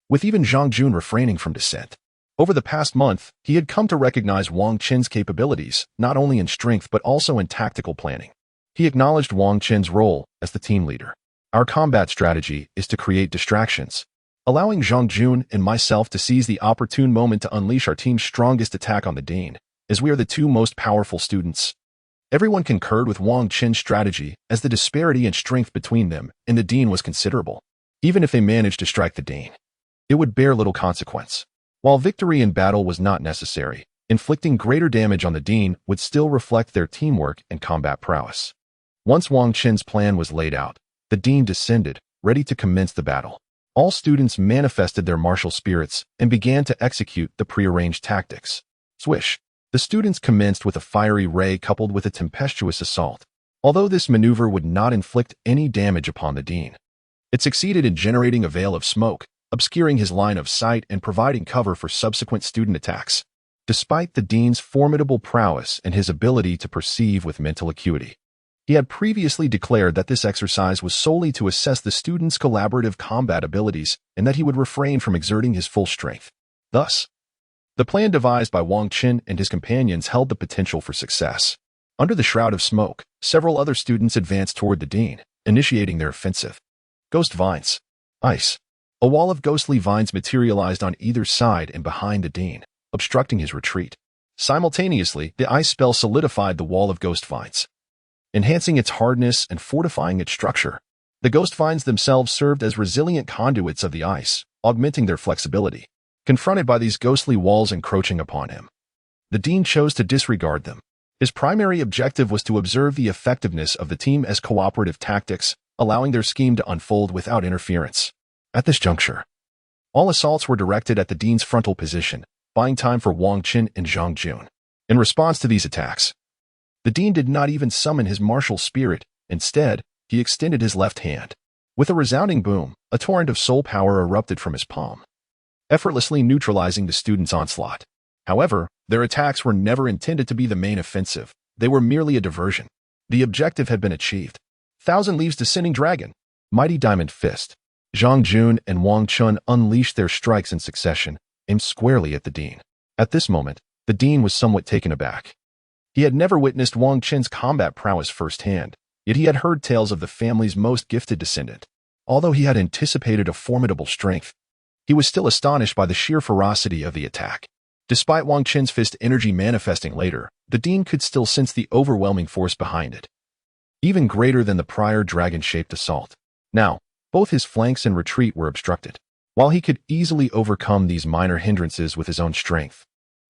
S1: with even Zhang Jun refraining from dissent. Over the past month, he had come to recognize Wang Qin's capabilities, not only in strength but also in tactical planning. He acknowledged Wang Qin's role as the team leader. Our combat strategy is to create distractions, allowing Zhang Jun and myself to seize the opportune moment to unleash our team's strongest attack on the Dean, as we are the two most powerful students. Everyone concurred with Wang Qin's strategy, as the disparity in strength between them and the Dean was considerable. Even if they managed to strike the Dean, it would bear little consequence. While victory in battle was not necessary, inflicting greater damage on the Dean would still reflect their teamwork and combat prowess. Once Wang Qin's plan was laid out, the Dean descended, ready to commence the battle. All students manifested their martial spirits and began to execute the prearranged tactics. Swish! The students commenced with a fiery ray coupled with a tempestuous assault. Although this maneuver would not inflict any damage upon the Dean, it succeeded in generating a veil of smoke, obscuring his line of sight and providing cover for subsequent student attacks. Despite the Dean's formidable prowess and his ability to perceive with mental acuity, he had previously declared that this exercise was solely to assess the students' collaborative combat abilities and that he would refrain from exerting his full strength. Thus, the plan devised by Wang Qin and his companions held the potential for success. Under the shroud of smoke, several other students advanced toward the Dean, initiating their offensive. Ghost vines. Ice. A wall of ghostly vines materialized on either side and behind the Dean, obstructing his retreat. Simultaneously, the ice spell solidified the wall of ghost vines, enhancing its hardness and fortifying its structure. The ghost vines themselves served as resilient conduits of the ice, augmenting their flexibility. Confronted by these ghostly walls encroaching upon him, the Dean chose to disregard them. His primary objective was to observe the effectiveness of the team as cooperative tactics, allowing their scheme to unfold without interference. At this juncture, all assaults were directed at the Dean's frontal position, buying time for Wang Qin and Zhang Jun. In response to these attacks, the Dean did not even summon his martial spirit. Instead, he extended his left hand. With a resounding boom, a torrent of soul power erupted from his palm, effortlessly neutralizing the students' onslaught. However, their attacks were never intended to be the main offensive. They were merely a diversion. The objective had been achieved. Thousand Leaves Descending Dragon. Mighty Diamond Fist. Zhang Jun and Wang Chun unleashed their strikes in succession, aimed squarely at the Dean. At this moment, the Dean was somewhat taken aback. He had never witnessed Wang Qin's combat prowess firsthand, yet he had heard tales of the family's most gifted descendant. Although he had anticipated a formidable strength, he was still astonished by the sheer ferocity of the attack. Despite Wang Qin's fist energy manifesting later, the Dean could still sense the overwhelming force behind it, even greater than the prior dragon-shaped assault. Now, both his flanks and retreat were obstructed. While he could easily overcome these minor hindrances with his own strength,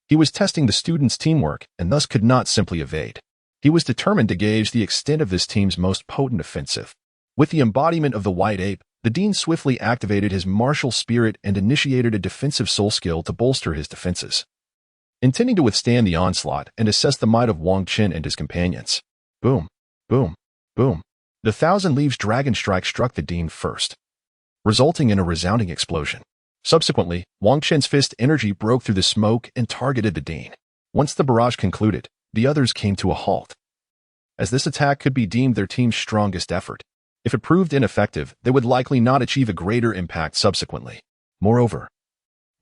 S1: he was testing the students' teamwork and thus could not simply evade. He was determined to gauge the extent of this team's most potent offensive. With the embodiment of the White Ape, the Dean swiftly activated his martial spirit and initiated a defensive soul skill to bolster his defenses, intending to withstand the onslaught and assess the might of Wang Qin and his companions. Boom, boom, boom. The Thousand Leaves Dragon Strike struck the Dean first, resulting in a resounding explosion. Subsequently, Wang Qin's fist energy broke through the smoke and targeted the Dean. Once the barrage concluded, the others came to a halt, as this attack could be deemed their team's strongest effort. If it proved ineffective, they would likely not achieve a greater impact subsequently. Moreover,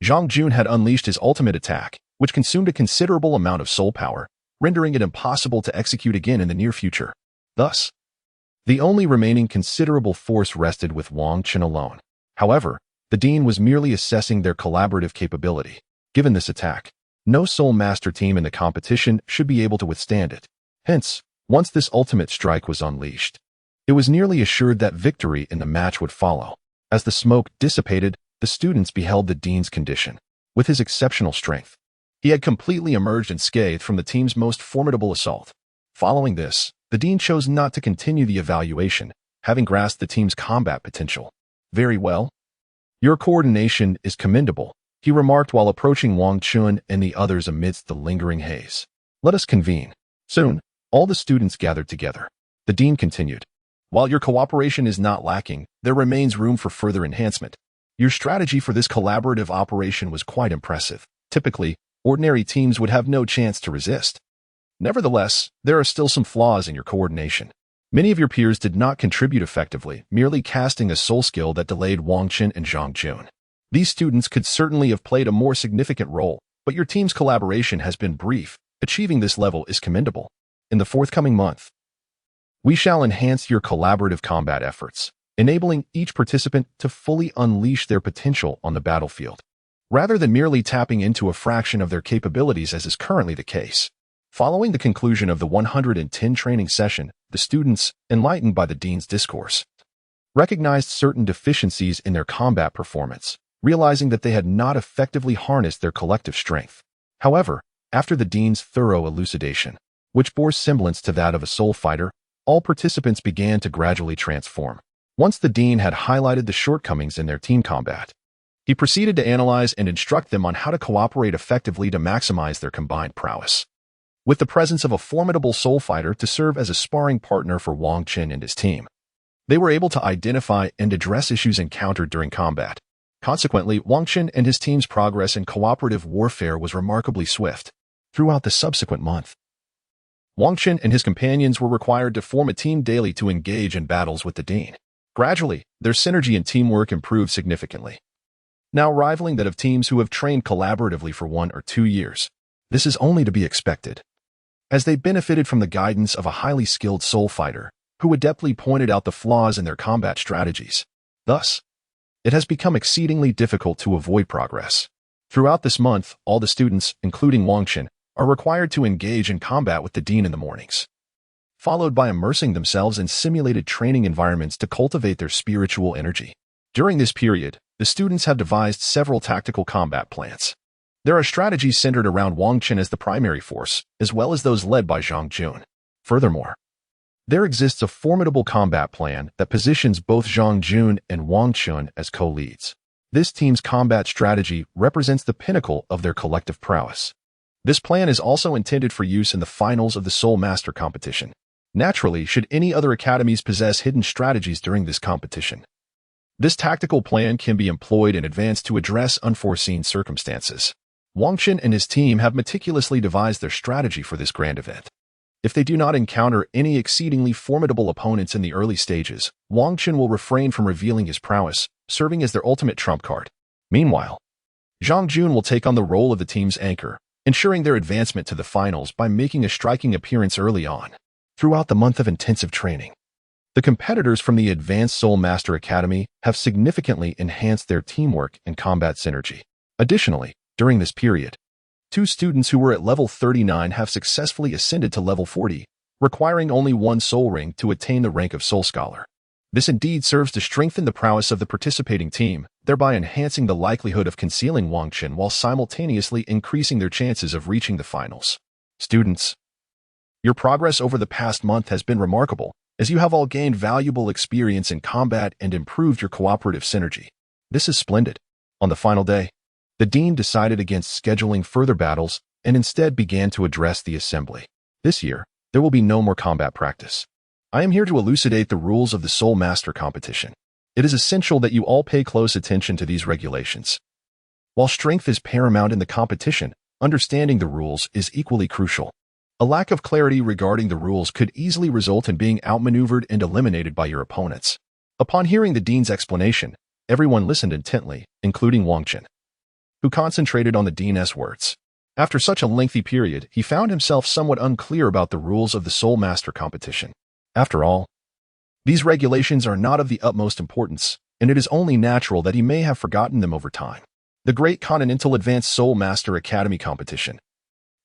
S1: Zhang Jun had unleashed his ultimate attack, which consumed a considerable amount of soul power, rendering it impossible to execute again in the near future. Thus, The only remaining considerable force rested with Wang Qin alone. However, the Dean was merely assessing their collaborative capability. Given this attack, no Soul Master team in the competition should be able to withstand it. Hence, once this ultimate strike was unleashed, it was nearly assured that victory in the match would follow. As the smoke dissipated, the students beheld the Dean's condition. With his exceptional strength, he had completely emerged unscathed from the team's most formidable assault. Following this, the Dean chose not to continue the evaluation, having grasped the team's combat potential. Very well. Your coordination is commendable, he remarked while approaching Wang Chun and the others amidst the lingering haze. Let us convene. Soon, all the students gathered together. The Dean continued. While your cooperation is not lacking, there remains room for further enhancement. Your strategy for this collaborative operation was quite impressive. Typically, ordinary teams would have no chance to resist. Nevertheless, there are still some flaws in your coordination. Many of your peers did not contribute effectively, merely casting a soul skill that delayed Wang Qin and Zhang Jun. These students could certainly have played a more significant role, but your team's collaboration has been brief. Achieving this level is commendable. In the forthcoming month, we shall enhance your collaborative combat efforts, enabling each participant to fully unleash their potential on the battlefield, rather than merely tapping into a fraction of their capabilities as is currently the case. Following the conclusion of the 110 training session, the students, enlightened by the Dean's discourse, recognized certain deficiencies in their combat performance, realizing that they had not effectively harnessed their collective strength. However, after the Dean's thorough elucidation, which bore semblance to that of a soul fighter, all participants began to gradually transform. Once the Dean had highlighted the shortcomings in their team combat, he proceeded to analyze and instruct them on how to cooperate effectively to maximize their combined prowess. With the presence of a formidable soul fighter to serve as a sparring partner for Wang Qin and his team, they were able to identify and address issues encountered during combat. Consequently, Wang Qin and his team's progress in cooperative warfare was remarkably swift. Throughout the subsequent month, Wang Qin and his companions were required to form a team daily to engage in battles with the Dean. Gradually, their synergy and teamwork improved significantly, now rivaling that of teams who have trained collaboratively for 1 or 2 years. This is only to be expected, as they benefited from the guidance of a highly skilled soul fighter, who adeptly pointed out the flaws in their combat strategies. Thus, it has become exceedingly difficult to avoid progress. Throughout this month, all the students, including Wang Qin, are required to engage in combat with the Dean in the mornings, followed by immersing themselves in simulated training environments to cultivate their spiritual energy. During this period, the students have devised several tactical combat plans. There are strategies centered around Wang Qin as the primary force, as well as those led by Zhang Jun. Furthermore, there exists a formidable combat plan that positions both Zhang Jun and Wang Qin as co-leads. This team's combat strategy represents the pinnacle of their collective prowess. This plan is also intended for use in the finals of the Soul Master competition. Naturally, should any other academies possess hidden strategies during this competition, this tactical plan can be employed in advance to address unforeseen circumstances. Wang Qin and his team have meticulously devised their strategy for this grand event. If they do not encounter any exceedingly formidable opponents in the early stages, Wang Qin will refrain from revealing his prowess, serving as their ultimate trump card. Meanwhile, Zhang Jun will take on the role of the team's anchor, ensuring their advancement to the finals by making a striking appearance early on. Throughout the month of intensive training, the competitors from the Advanced Soul Master Academy have significantly enhanced their teamwork and combat synergy. Additionally, during this period, 2 students who were at level 39 have successfully ascended to level 40, requiring only 1 soul ring to attain the rank of Soul Scholar. This indeed serves to strengthen the prowess of the participating team, thereby enhancing the likelihood of concealing Wang Qin while simultaneously increasing their chances of reaching the finals. Students, your progress over the past month has been remarkable, as you have all gained valuable experience in combat and improved your cooperative synergy. This is splendid. On the final day, the Dean decided against scheduling further battles and instead began to address the assembly. This year, there will be no more combat practice. I am here to elucidate the rules of the Soul Master competition. It is essential that you all pay close attention to these regulations. While strength is paramount in the competition, understanding the rules is equally crucial. A lack of clarity regarding the rules could easily result in being outmaneuvered and eliminated by your opponents. Upon hearing the Dean's explanation, everyone listened intently, including Wang Qin, who concentrated on the Dean's words. After such a lengthy period, he found himself somewhat unclear about the rules of the Soul Master competition. After all, These regulations are not of the utmost importance, and it is only natural that he may have forgotten them over time. The Great Continental Advanced Soul Master Academy Competition,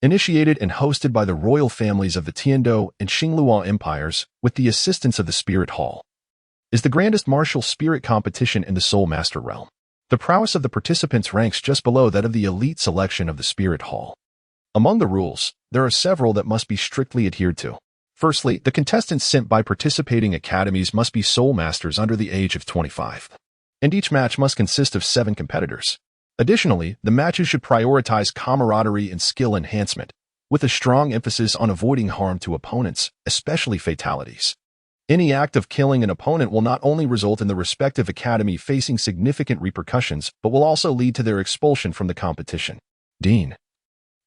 S1: initiated and hosted by the royal families of the Tiando and Xingluo Empires with the assistance of the Spirit Hall, is the grandest martial spirit competition in the Soul Master realm. The prowess of the participants ranks just below that of the elite selection of the Spirit Hall. Among the rules, there are several that must be strictly adhered to. Firstly, the contestants sent by participating academies must be Soul Masters under the age of 25, and each match must consist of 7 competitors. Additionally, the matches should prioritize camaraderie and skill enhancement, with a strong emphasis on avoiding harm to opponents, especially fatalities. Any act of killing an opponent will not only result in the respective academy facing significant repercussions, but will also lead to their expulsion from the competition. Dean.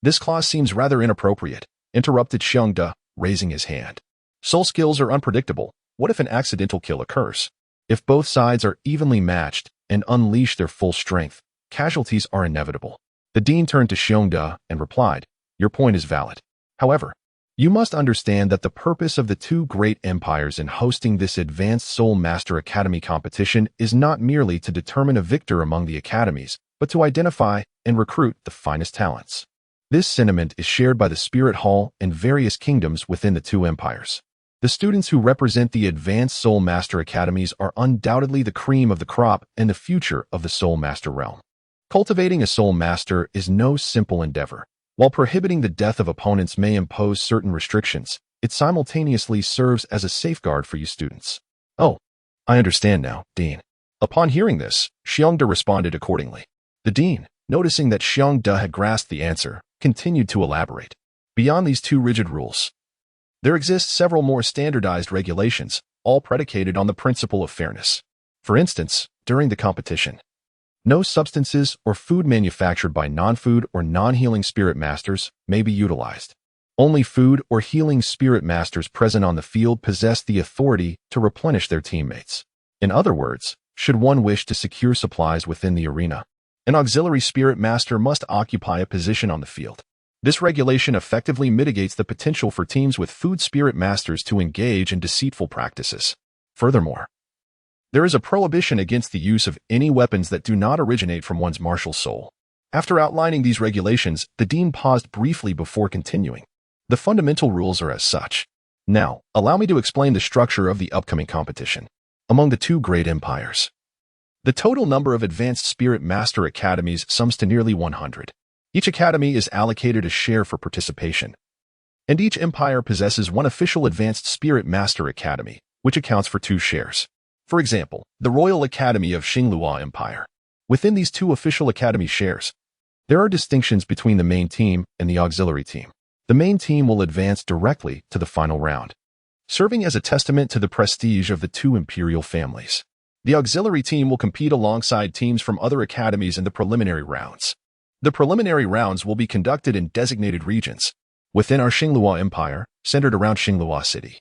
S1: This clause seems rather inappropriate, interrupted Xiongde, raising his hand. Soul skills are unpredictable. What if an accidental kill occurs? If both sides are evenly matched and unleash their full strength, casualties are inevitable. The Dean turned to Xiongde and replied, "Your point is valid. However, you must understand that the purpose of the 2 great empires in hosting this Advanced Soul Master Academy competition is not merely to determine a victor among the academies, but to identify and recruit the finest talents. This sentiment is shared by the Spirit Hall and various kingdoms within the 2 empires. The students who represent the Advanced Soul Master Academies are undoubtedly the cream of the crop and the future of the Soul Master realm. Cultivating a Soul Master is no simple endeavor. While prohibiting the death of opponents may impose certain restrictions, it simultaneously serves as a safeguard for you students." "Oh, I understand now, Dean." Upon hearing this, Xiongde responded accordingly. The Dean, noticing that Xiongde had grasped the answer, continued to elaborate. Beyond these 2 rigid rules, there exist several more standardized regulations, all predicated on the principle of fairness. For instance, during the competition, no substances or food manufactured by non-food or non-healing spirit masters may be utilized. Only food or healing spirit masters present on the field possess the authority to replenish their teammates. In other words, should one wish to secure supplies within the arena, an auxiliary spirit master must occupy a position on the field. This regulation effectively mitigates the potential for teams with food spirit masters to engage in deceitful practices. Furthermore, there is a prohibition against the use of any weapons that do not originate from one's martial soul. After outlining these regulations, the Dean paused briefly before continuing. The fundamental rules are as such. Now, allow me to explain the structure of the upcoming competition. Among the 2 great empires, the total number of Advanced Spirit Master Academies sums to nearly 100. Each academy is allocated a share for participation, and each empire possesses 1 official Advanced Spirit Master Academy, which accounts for 2 shares. For example, the Royal Academy of Xingluo Empire. Within these 2 official academy shares, there are distinctions between the main team and the auxiliary team. The main team will advance directly to the final round, serving as a testament to the prestige of the 2 imperial families. The auxiliary team will compete alongside teams from other academies in the preliminary rounds. The preliminary rounds will be conducted in designated regions within our Xingluo Empire, centered around Xingluo City.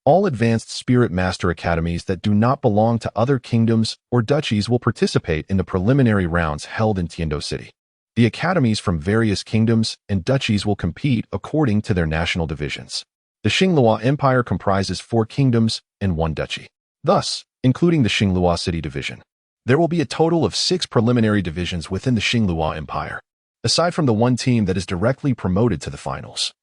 S1: All Advanced Spirit Master Academies that do not belong to other kingdoms or duchies will participate in the preliminary rounds held in Tiando City. The academies from various kingdoms and duchies will compete according to their national divisions. The Xingluo Empire comprises 4 kingdoms and 1 duchy. Thus, including the Xingluo City division, there will be a total of 6 preliminary divisions within the Xingluo Empire, aside from the 1 team that is directly promoted to the finals.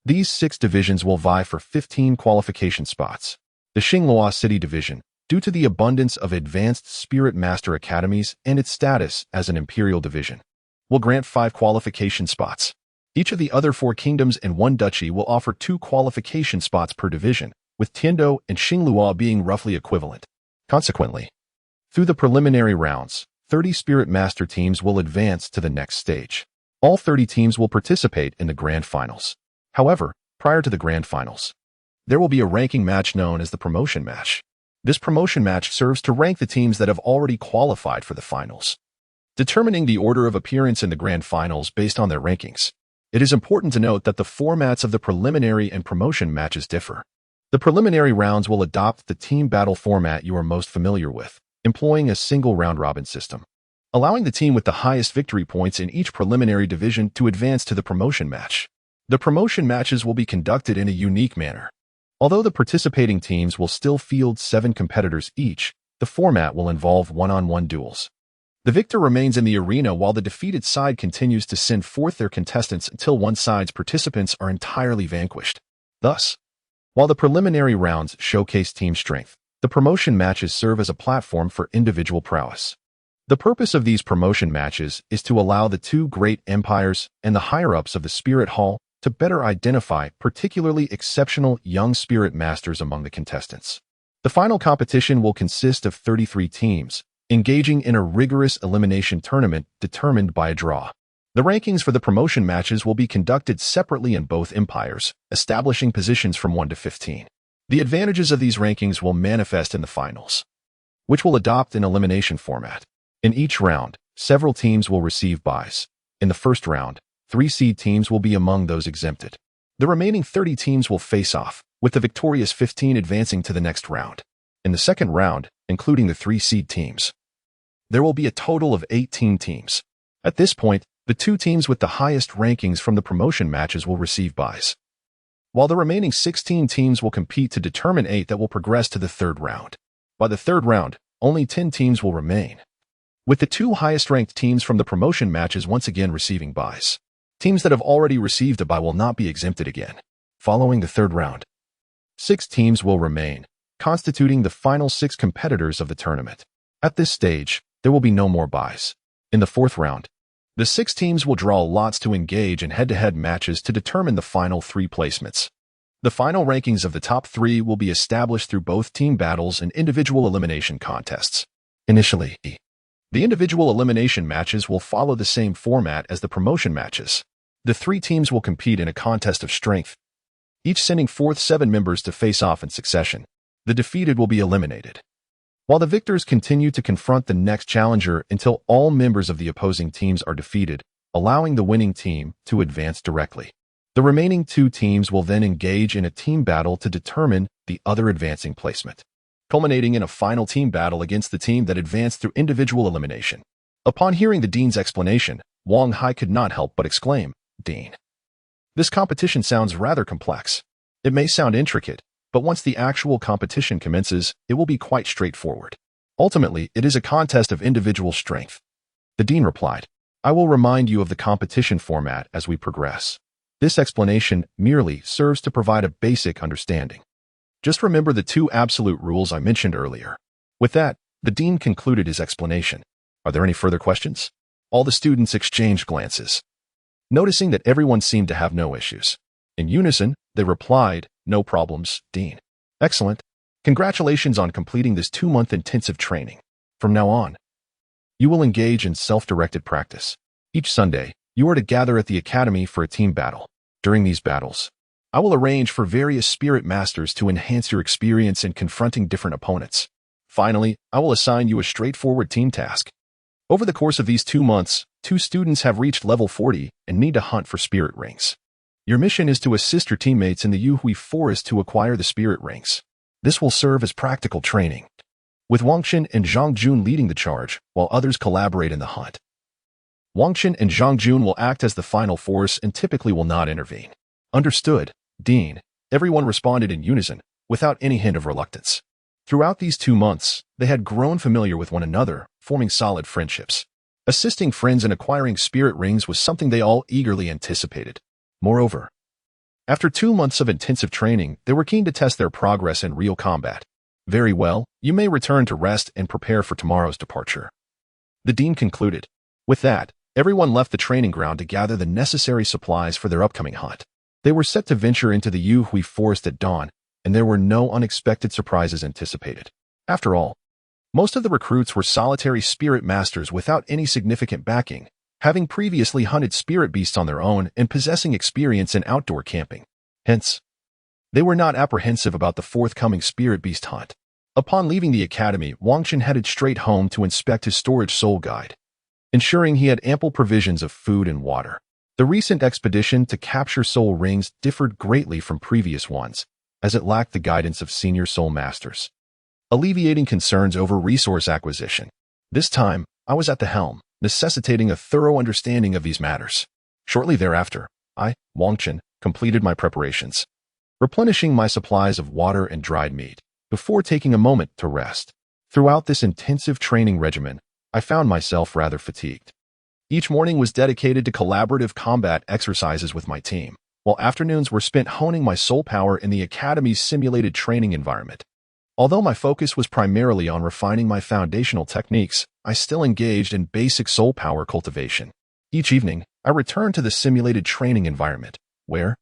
S1: These 6 divisions will vie for 15 qualification spots. The Xingluo City division, due to the abundance of Advanced Spirit Master Academies and its status as an imperial division, will grant 5 qualification spots. Each of the other 4 kingdoms and 1 duchy will offer 2 qualification spots per division, with Tiando and Xingluo being roughly equivalent. Consequently, through the preliminary rounds, 30 Spirit Master teams will advance to the next stage. All 30 teams will participate in the Grand Finals. However, prior to the Grand Finals, there will be a ranking match known as the Promotion Match. This promotion match serves to rank the teams that have already qualified for the finals, determining the order of appearance in the Grand Finals based on their rankings. It is important to note that the formats of the preliminary and promotion matches differ. The preliminary rounds will adopt the team battle format you are most familiar with, employing a single round-robin system, allowing the team with the highest victory points in each preliminary division to advance to the promotion match. The promotion matches will be conducted in a unique manner. Although the participating teams will still field 7 competitors each, the format will involve one-on-one duels. The victor remains in the arena while the defeated side continues to send forth their contestants until one side's participants are entirely vanquished. Thus, while the preliminary rounds showcase team strength, the promotion matches serve as a platform for individual prowess. The purpose of these promotion matches is to allow the 2 great empires and the higher-ups of the Spirit Hall to better identify particularly exceptional young spirit masters among the contestants. The final competition will consist of 33 teams, engaging in a rigorous elimination tournament determined by a draw. The rankings for the promotion matches will be conducted separately in both empires, establishing positions from 1 to 15. The advantages of these rankings will manifest in the finals, which will adopt an elimination format. In each round, several teams will receive buys. In the first round, 3 seed teams will be among those exempted. The remaining 30 teams will face off, with the victorious 15 advancing to the next round. In the second round, including the 3 seed teams, there will be a total of 18 teams. At this point, the 2 teams with the highest rankings from the promotion matches will receive buys, while the remaining 16 teams will compete to determine 8 that will progress to the third round. By the third round, only 10 teams will remain, with the 2 highest-ranked teams from the promotion matches once again receiving buys. Teams that have already received a bye will not be exempted again. Following the third round, 6 teams will remain, constituting the final 6 competitors of the tournament. At this stage, there will be no more buys. In the fourth round, the 6 teams will draw lots to engage in head-to-head matches to determine the final 3 placements. The final rankings of the top 3 will be established through both team battles and individual elimination contests. Initially, the individual elimination matches will follow the same format as the promotion matches. The 3 teams will compete in a contest of strength, each sending forth 7 members to face off in succession. The defeated will be eliminated, while the victors continue to confront the next challenger until all members of the opposing teams are defeated, allowing the winning team to advance directly. The remaining 2 teams will then engage in a team battle to determine the other advancing placement, culminating in a final team battle against the team that advanced through individual elimination. Upon hearing the dean's explanation, Wang Hai could not help but exclaim, "Dean, this competition sounds rather complex. It may sound intricate, but once the actual competition commences, it will be quite straightforward. Ultimately, it is a contest of individual strength." The dean replied, "I will remind you of the competition format as we progress. This explanation merely serves to provide a basic understanding. Just remember the 2 absolute rules I mentioned earlier." With that, the dean concluded his explanation. Are there any further questions? All the students exchanged glances, noticing that everyone seemed to have no issues. In unison, they replied, "No problems, Dean." "Excellent. Congratulations on completing this 2-month intensive training. From now on, you will engage in self-directed practice. Each Sunday, you are to gather at the academy for a team battle. During these battles, I will arrange for various spirit masters to enhance your experience in confronting different opponents. Finally, I will assign you a straightforward team task. Over the course of these 2 months, 2 students have reached level 40 and need to hunt for spirit rings. Your mission is to assist your teammates in the Yuhui Forest to acquire the spirit rings. This will serve as practical training, with Wangchen and Zhang Jun leading the charge, while others collaborate in the hunt. Wangchen and Zhang Jun will act as the final force and typically will not intervene." "Understood, Dean." Everyone responded in unison, without any hint of reluctance. Throughout these 2 months, they had grown familiar with one another, forming solid friendships. Assisting friends in acquiring spirit rings was something they all eagerly anticipated. Moreover, after 2 months of intensive training, they were keen to test their progress in real combat. "Very well, you may return to rest and prepare for tomorrow's departure," the dean concluded. With that, everyone left the training ground to gather the necessary supplies for their upcoming hunt. They were set to venture into the Yuhui Forest at dawn, and there were no unexpected surprises anticipated. After all, most of the recruits were solitary spirit masters without any significant backing, having previously hunted spirit beasts on their own and possessing experience in outdoor camping. Hence, they were not apprehensive about the forthcoming spirit beast hunt. Upon leaving the academy, Wangchen headed straight home to inspect his storage soul guide, ensuring he had ample provisions of food and water. The recent expedition to capture soul rings differed greatly from previous ones, as it lacked the guidance of senior soul masters, alleviating concerns over resource acquisition. This time, I was at the helm, necessitating a thorough understanding of these matters. Shortly thereafter, I, Wangchen, completed my preparations. replenishing my supplies of water and dried meat, before taking a moment to rest. Throughout this intensive training regimen, I found myself rather fatigued. Each morning was dedicated to collaborative combat exercises with my team, while afternoons were spent honing my soul power in the Academy's simulated training environment. Although my focus was primarily on refining my foundational techniques, I still engaged in basic soul power cultivation. Each evening, I returned to the simulated training environment, where,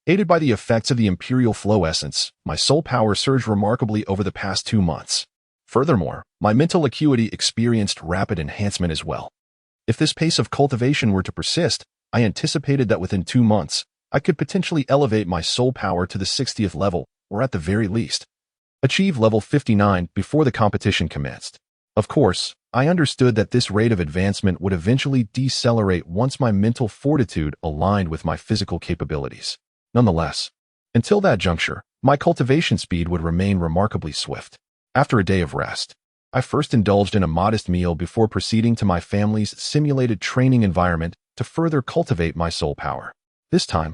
S1: aided by the effects of the Imperial Flow Essence, my soul power surged remarkably over the past 2 months. Furthermore, my mental acuity experienced rapid enhancement as well. If this pace of cultivation were to persist, I anticipated that within 2 months, I could potentially elevate my soul power to the 60th level, or at the very least, achieve level 59 before the competition commenced. Of course, I understood that this rate of advancement would eventually decelerate once my mental fortitude aligned with my physical capabilities. Nonetheless, until that juncture, my cultivation speed would remain remarkably swift. After a day of rest, I first indulged in a modest meal before proceeding to my family's simulated training environment to further cultivate my soul power. This time,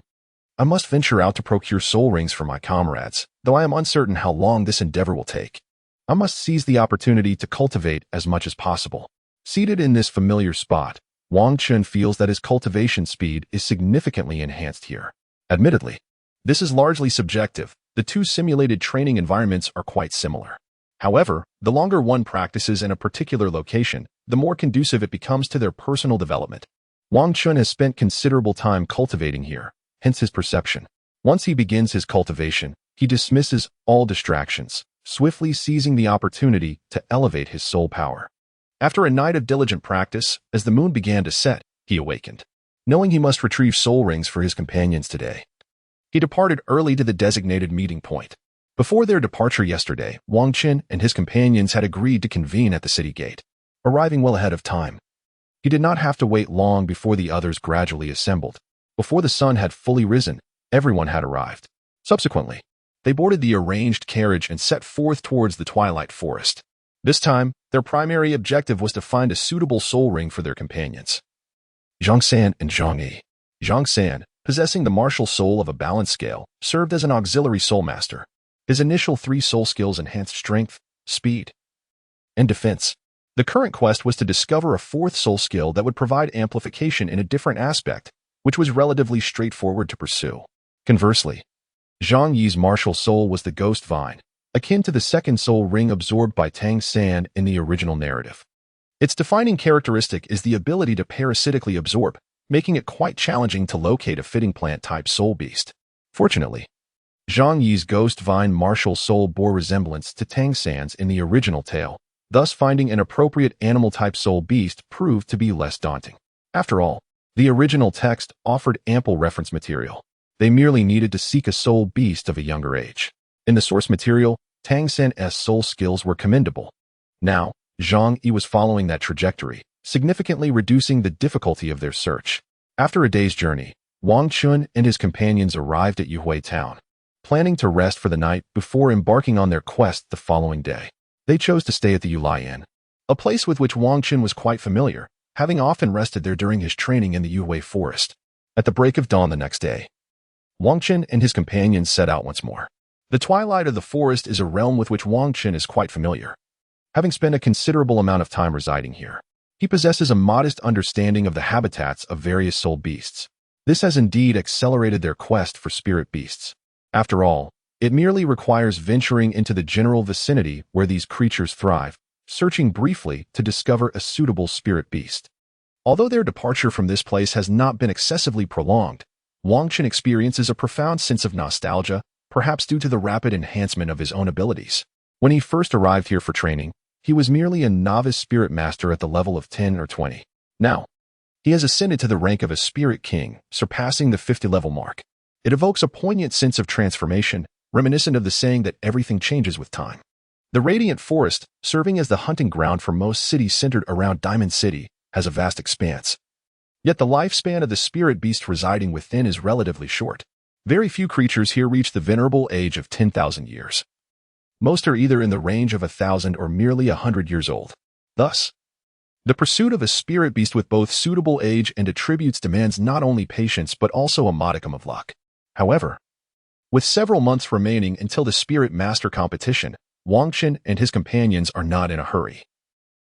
S1: I must venture out to procure soul rings for my comrades, though I am uncertain how long this endeavor will take. I must seize the opportunity to cultivate as much as possible. Seated in this familiar spot, Wang Chun feels that his cultivation speed is significantly enhanced here. Admittedly, this is largely subjective. The two simulated training environments are quite similar. However, the longer one practices in a particular location, the more conducive it becomes to their personal development. Wang Chun has spent considerable time cultivating here, hence his perception. Once he begins his cultivation, he dismisses all distractions, swiftly seizing the opportunity to elevate his soul power. After a night of diligent practice, as the moon began to set, he awakened. Knowing he must retrieve soul rings for his companions today, he departed early to the designated meeting point. Before their departure yesterday, Wang Chun and his companions had agreed to convene at the city gate, arriving well ahead of time. He did not have to wait long before the others gradually assembled. Before the sun had fully risen, everyone had arrived. Subsequently, they boarded the arranged carriage and set forth towards the twilight forest. This time, their primary objective was to find a suitable soul ring for their companions. Zhang San and Zhang Yi. Zhang San, possessing the martial soul of a balance scale, served as an auxiliary soul master. His initial 3 soul skills enhanced strength, speed, and defense. The current quest was to discover a 4th soul skill that would provide amplification in a different aspect, which was relatively straightforward to pursue. Conversely, Zhang Yi's martial soul was the ghost vine, akin to the 2nd soul ring absorbed by Tang San in the original narrative. Its defining characteristic is the ability to parasitically absorb, making it quite challenging to locate a fitting plant-type soul beast. Fortunately, Zhang Yi's ghost vine martial soul bore resemblance to Tang San's in the original tale, thus finding an appropriate animal-type soul beast proved to be less daunting. After all, the original text offered ample reference material. They merely needed to seek a soul beast of a younger age. In the source material, Tang San's soul skills were commendable. Now, Zhang Yi was following that trajectory, significantly reducing the difficulty of their search. After a day's journey, Wang Chun and his companions arrived at Yuhui Town, planning to rest for the night before embarking on their quest the following day. They chose to stay at the Yulai Inn, a place with which Wang Chun was quite familiar, having often rested there during his training in the Yuhui forest. At the break of dawn the next day, Wang Chun and his companions set out once more. The twilight of the forest is a realm with which Wang Chun is quite familiar. Having spent a considerable amount of time residing here, he possesses a modest understanding of the habitats of various soul beasts. This has indeed accelerated their quest for spirit beasts. After all, it merely requires venturing into the general vicinity where these creatures thrive, searching briefly to discover a suitable spirit beast. Although their departure from this place has not been excessively prolonged, Wang Chun experiences a profound sense of nostalgia, perhaps due to the rapid enhancement of his own abilities. When he first arrived here for training, he was merely a novice spirit master at the level of 10 or 20. Now, he has ascended to the rank of a spirit king, surpassing the 50-level mark. It evokes a poignant sense of transformation, reminiscent of the saying that everything changes with time. The Radiant Forest, serving as the hunting ground for most cities centered around Diamond City, has a vast expanse. Yet the lifespan of the spirit beast residing within is relatively short. Very few creatures here reach the venerable age of 10,000 years. Most are either in the range of 1,000 or merely 100 years old. Thus, the pursuit of a spirit beast with both suitable age and attributes demands not only patience but also a modicum of luck. However, With several months remaining until the Spirit Master competition, Wang Qin and his companions are not in a hurry,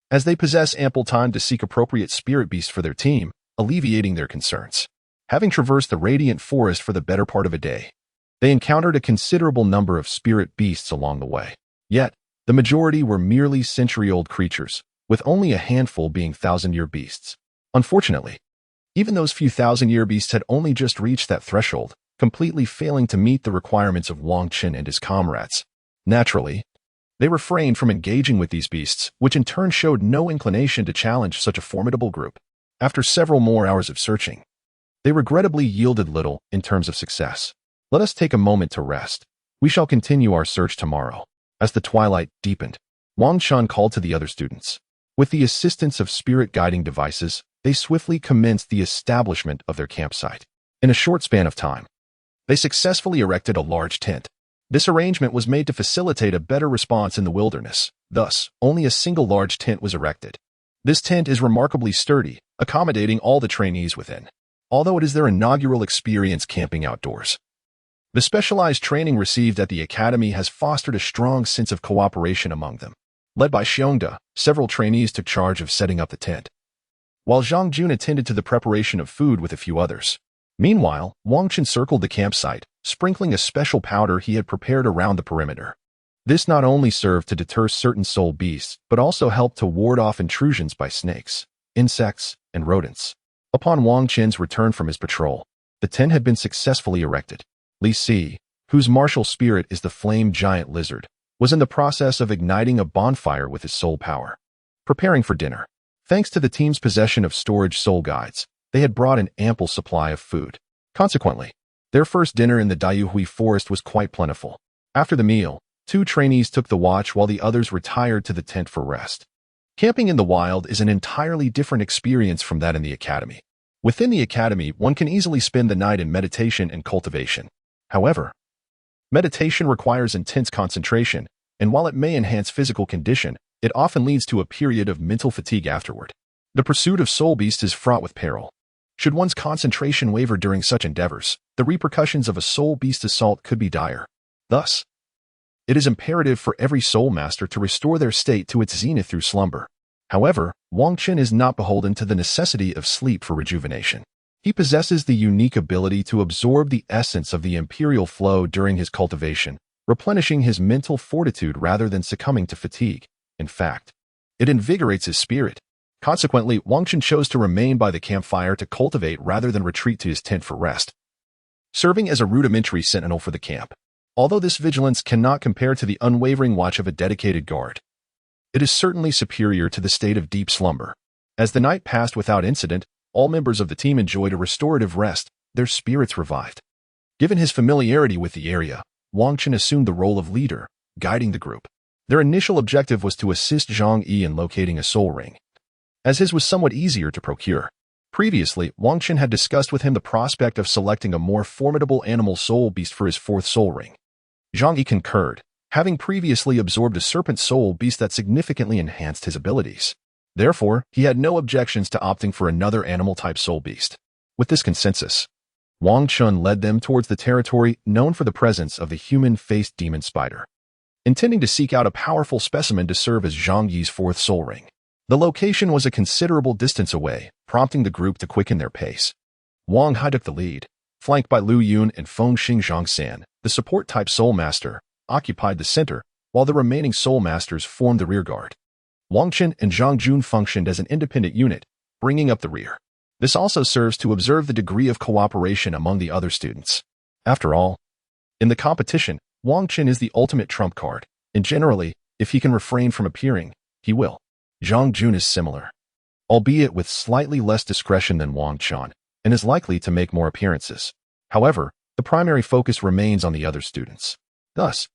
S1: as they possess ample time to seek appropriate spirit beasts for their team, alleviating their concerns. Having traversed the Radiant Forest for the better part of a day, they encountered a considerable number of spirit beasts along the way. Yet, the majority were merely century-old creatures, with only a handful being thousand-year beasts. Unfortunately, even those few thousand-year beasts had only just reached that threshold, completely failing to meet the requirements of Wang Qin and his comrades. Naturally, they refrained from engaging with these beasts, which in turn showed no inclination to challenge such a formidable group. After several more hours of searching, they regrettably yielded little in terms of success. Let us take a moment to rest. We shall continue our search tomorrow. As the twilight deepened, Wang Shan called to the other students. With the assistance of spirit guiding devices, they swiftly commenced the establishment of their campsite. In a short span of time, they successfully erected a large tent. This arrangement was made to facilitate a better response in the wilderness. Thus, only a single large tent was erected. This tent is remarkably sturdy, accommodating all the trainees within, although it is their inaugural experience camping outdoors. The specialized training received at the academy has fostered a strong sense of cooperation among them. Led by Xiongda, several trainees took charge of setting up the tent, while Zhang Jun attended to the preparation of food with a few others. Meanwhile, Wang Qin circled the campsite, sprinkling a special powder he had prepared around the perimeter. This not only served to deter certain soul beasts, but also helped to ward off intrusions by snakes, insects, and rodents. Upon Wang Qin's return from his patrol, the tent had been successfully erected. Li Si, whose martial spirit is the flame giant lizard, was in the process of igniting a bonfire with his soul power, preparing for dinner. Thanks to the team's possession of storage soul guides, they had brought an ample supply of food. Consequently, their first dinner in the Daiyuhui forest was quite plentiful. After the meal, 2 trainees took the watch while the others retired to the tent for rest. Camping in the wild is an entirely different experience from that in the academy. Within the academy, one can easily spend the night in meditation and cultivation. However, meditation requires intense concentration, and while it may enhance physical condition, it often leads to a period of mental fatigue afterward. The pursuit of soul beasts is fraught with peril. Should one's concentration waver during such endeavors, the repercussions of a soul beast assault could be dire. Thus, it is imperative for every soul master to restore their state to its zenith through slumber. However, Wang Qin is not beholden to the necessity of sleep for rejuvenation. He possesses the unique ability to absorb the essence of the imperial flow during his cultivation, replenishing his mental fortitude rather than succumbing to fatigue. In fact, it invigorates his spirit. Consequently, Wang Qin chose to remain by the campfire to cultivate rather than retreat to his tent for rest, serving as a rudimentary sentinel for the camp. Although this vigilance cannot compare to the unwavering watch of a dedicated guard, it is certainly superior to the state of deep slumber. As the night passed without incident, all members of the team enjoyed a restorative rest, their spirits revived. Given his familiarity with the area, Wang Qin assumed the role of leader, guiding the group. Their initial objective was to assist Zhang Yi in locating a soul ring, as his was somewhat easier to procure. Previously, Wang Qin had discussed with him the prospect of selecting a more formidable animal soul beast for his 4th soul ring. Zhang Yi concurred, having previously absorbed a serpent soul beast that significantly enhanced his abilities. Therefore, he had no objections to opting for another animal-type soul beast. With this consensus, Wang Qin led them towards the territory known for the presence of the human-faced demon spider, intending to seek out a powerful specimen to serve as Zhang Yi's 4th soul ring. The location was a considerable distance away, prompting the group to quicken their pace. Wang Hai took the lead, flanked by Lu Yun and Feng Xing Zhangsan. The support-type soul master occupied the center, while the remaining soul masters formed the rearguard. Wang Qin and Zhang Jun functioned as an independent unit, bringing up the rear. This also serves to observe the degree of cooperation among the other students. After all, in the competition, Wang Qin is the ultimate trump card, and generally, if he can refrain from appearing, he will. Zhang Jun is similar, albeit with slightly less discretion than Wang Qin, and is likely to make more appearances. However, the primary focus remains on the other students. Thus,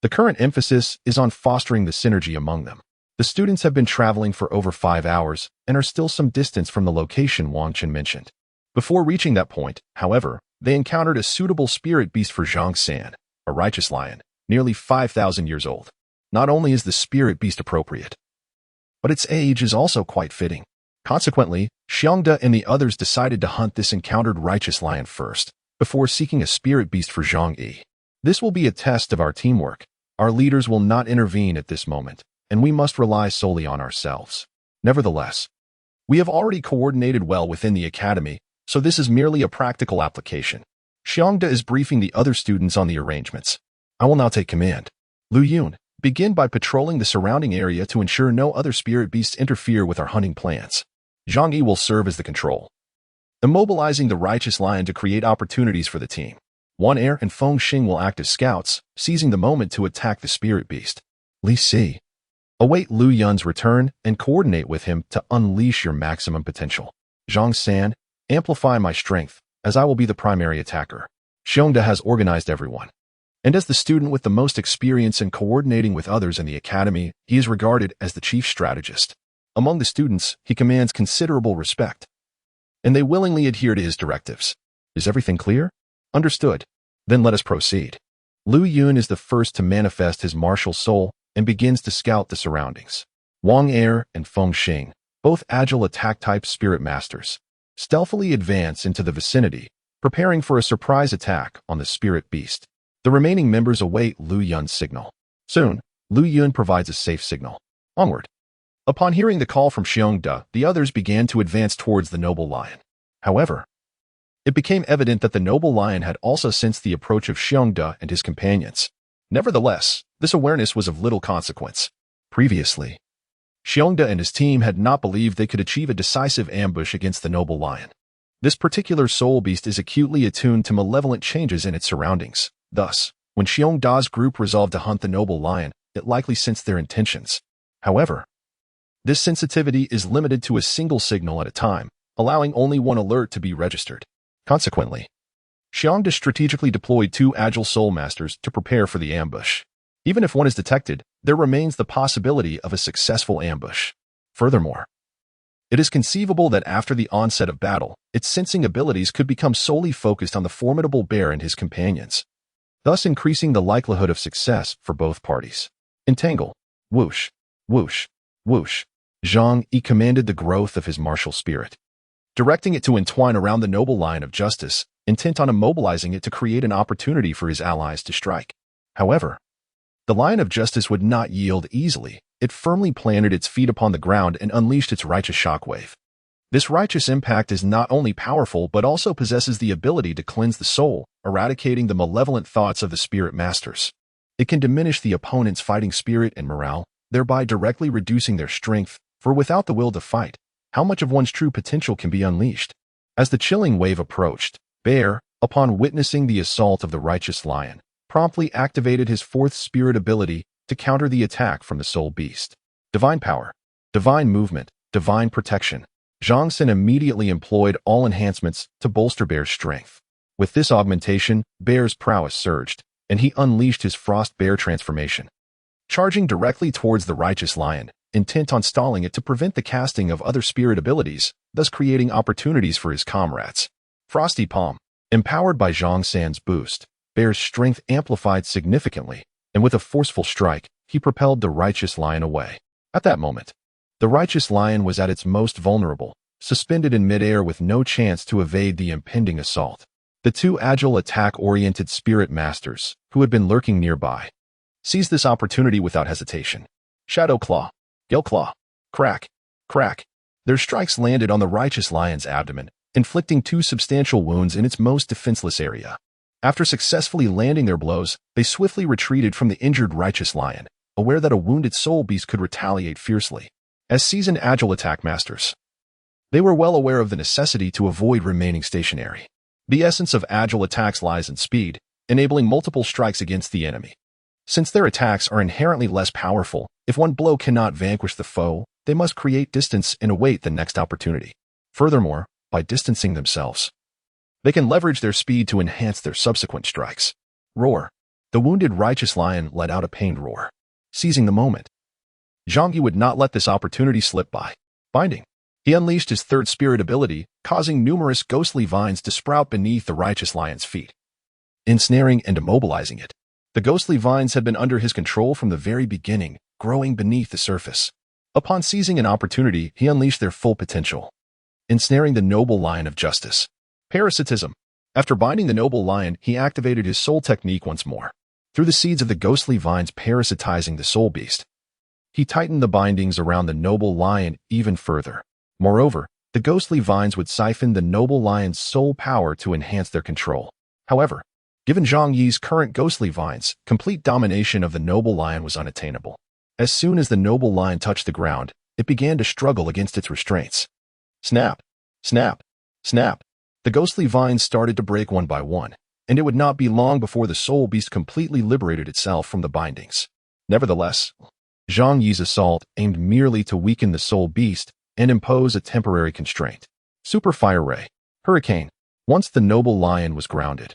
S1: the current emphasis is on fostering the synergy among them. The students have been traveling for over 5 hours and are still some distance from the location Wang Qin mentioned. Before reaching that point, however, they encountered a suitable spirit beast for Zhang San, a righteous lion, nearly 5,000 years old. Not only is the spirit beast appropriate, but its age is also quite fitting. Consequently, Xiongda and the others decided to hunt this encountered righteous lion first, before seeking a spirit beast for Zhang Yi. This will be a test of our teamwork. Our leaders will not intervene at this moment, and we must rely solely on ourselves. Nevertheless, we have already coordinated well within the academy, so this is merely a practical application. Xiongda is briefing the other students on the arrangements. I will now take command. Lu Yun, begin by patrolling the surrounding area to ensure no other spirit beasts interfere with our hunting plans. Zhang Yi will serve as the control, immobilizing the righteous lion to create opportunities for the team. Wan Er and Feng Xing will act as scouts, seizing the moment to attack the spirit beast. Li Si, await Lu Yun's return and coordinate with him to unleash your maximum potential. Zhang San, amplify my strength, as I will be the primary attacker. Xiongda has organized everyone, and as the student with the most experience in coordinating with others in the academy, he is regarded as the chief strategist. Among the students, he commands considerable respect, and they willingly adhere to his directives. Is everything clear? Understood. Then let us proceed. Lu Yun is the first to manifest his martial soul and begins to scout the surroundings. Wang Er and Feng Xing, both agile attack-type spirit masters, stealthily advance into the vicinity, preparing for a surprise attack on the spirit beast. The remaining members await Lu Yun's signal. Soon, Lu Yun provides a safe signal. Onward. Upon hearing the call from Xiongda, the others began to advance towards the noble lion. However, it became evident that the noble lion had also sensed the approach of Xiongda and his companions. Nevertheless, this awareness was of little consequence. Previously, Xiongda and his team had not believed they could achieve a decisive ambush against the noble lion. This particular soul beast is acutely attuned to malevolent changes in its surroundings. Thus, when Xiongda's group resolved to hunt the noble lion, it likely sensed their intentions. However, this sensitivity is limited to a single signal at a time, allowing only one alert to be registered. Consequently, Xiongda strategically deployed 2 agile soul masters to prepare for the ambush. Even if one is detected, there remains the possibility of a successful ambush. Furthermore, it is conceivable that after the onset of battle, its sensing abilities could become solely focused on the formidable bear and his companions, thus increasing the likelihood of success for both parties. Entangle. Whoosh, whoosh, whoosh. Zhang Yi commanded the growth of his martial spirit, directing it to entwine around the noble lion of justice, intent on immobilizing it to create an opportunity for his allies to strike. However, the lion of justice would not yield easily. It firmly planted its feet upon the ground and unleashed its righteous shockwave. This righteous impact is not only powerful but also possesses the ability to cleanse the soul, eradicating the malevolent thoughts of the spirit masters. It can diminish the opponent's fighting spirit and morale, thereby directly reducing their strength, for without the will to fight, how much of one's true potential can be unleashed? As the chilling wave approached, Bear, upon witnessing the assault of the righteous lion, promptly activated his 4th spirit ability to counter the attack from the soul beast. Divine power, divine movement, divine protection. Zhang Xin immediately employed all enhancements to bolster Bear's strength. With this augmentation, Bear's prowess surged, and he unleashed his frost bear transformation, charging directly towards the righteous lion, intent on stalling it to prevent the casting of other spirit abilities, thus creating opportunities for his comrades. Frosty Palm. Empowered by Zhang San's boost, Bear's strength amplified significantly, and with a forceful strike, he propelled the righteous lion away. At that moment, the righteous lion was at its most vulnerable, suspended in midair with no chance to evade the impending assault. The 2 agile attack-oriented spirit masters, who had been lurking nearby, seized this opportunity without hesitation. Shadow Claw, Gale Claw, crack, crack. Their strikes landed on the righteous lion's abdomen, inflicting 2 substantial wounds in its most defenseless area. After successfully landing their blows, they swiftly retreated from the injured righteous lion, aware that a wounded soul beast could retaliate fiercely. As seasoned agile attack masters, they were well aware of the necessity to avoid remaining stationary. The essence of agile attacks lies in speed, enabling multiple strikes against the enemy. Since their attacks are inherently less powerful, if one blow cannot vanquish the foe, they must create distance and await the next opportunity. Furthermore, by distancing themselves, they can leverage their speed to enhance their subsequent strikes. Roar. The wounded righteous lion let out a pained roar. Seizing the moment, Zhang Yi would not let this opportunity slip by. Binding. He unleashed his 3rd spirit ability, causing numerous ghostly vines to sprout beneath the righteous lion's feet, ensnaring and immobilizing it. The ghostly vines had been under his control from the very beginning, growing beneath the surface. Upon seizing an opportunity, he unleashed their full potential, ensnaring the noble lion of justice. Parasitism. After binding the noble lion, he activated his soul technique once more. Through the seeds of the ghostly vines parasitizing the soul beast, he tightened the bindings around the noble lion even further. Moreover, the ghostly vines would siphon the noble lion's soul power to enhance their control. However, given Zhang Yi's current ghostly vines, complete domination of the noble lion was unattainable. As soon as the noble lion touched the ground, it began to struggle against its restraints. Snap! Snap! Snap! The ghostly vines started to break one by one, and it would not be long before the soul beast completely liberated itself from the bindings. Nevertheless, Zhang Yi's assault aimed merely to weaken the soul beast and impose a temporary constraint. Super Fire Ray. Hurricane. Once the noble lion was grounded,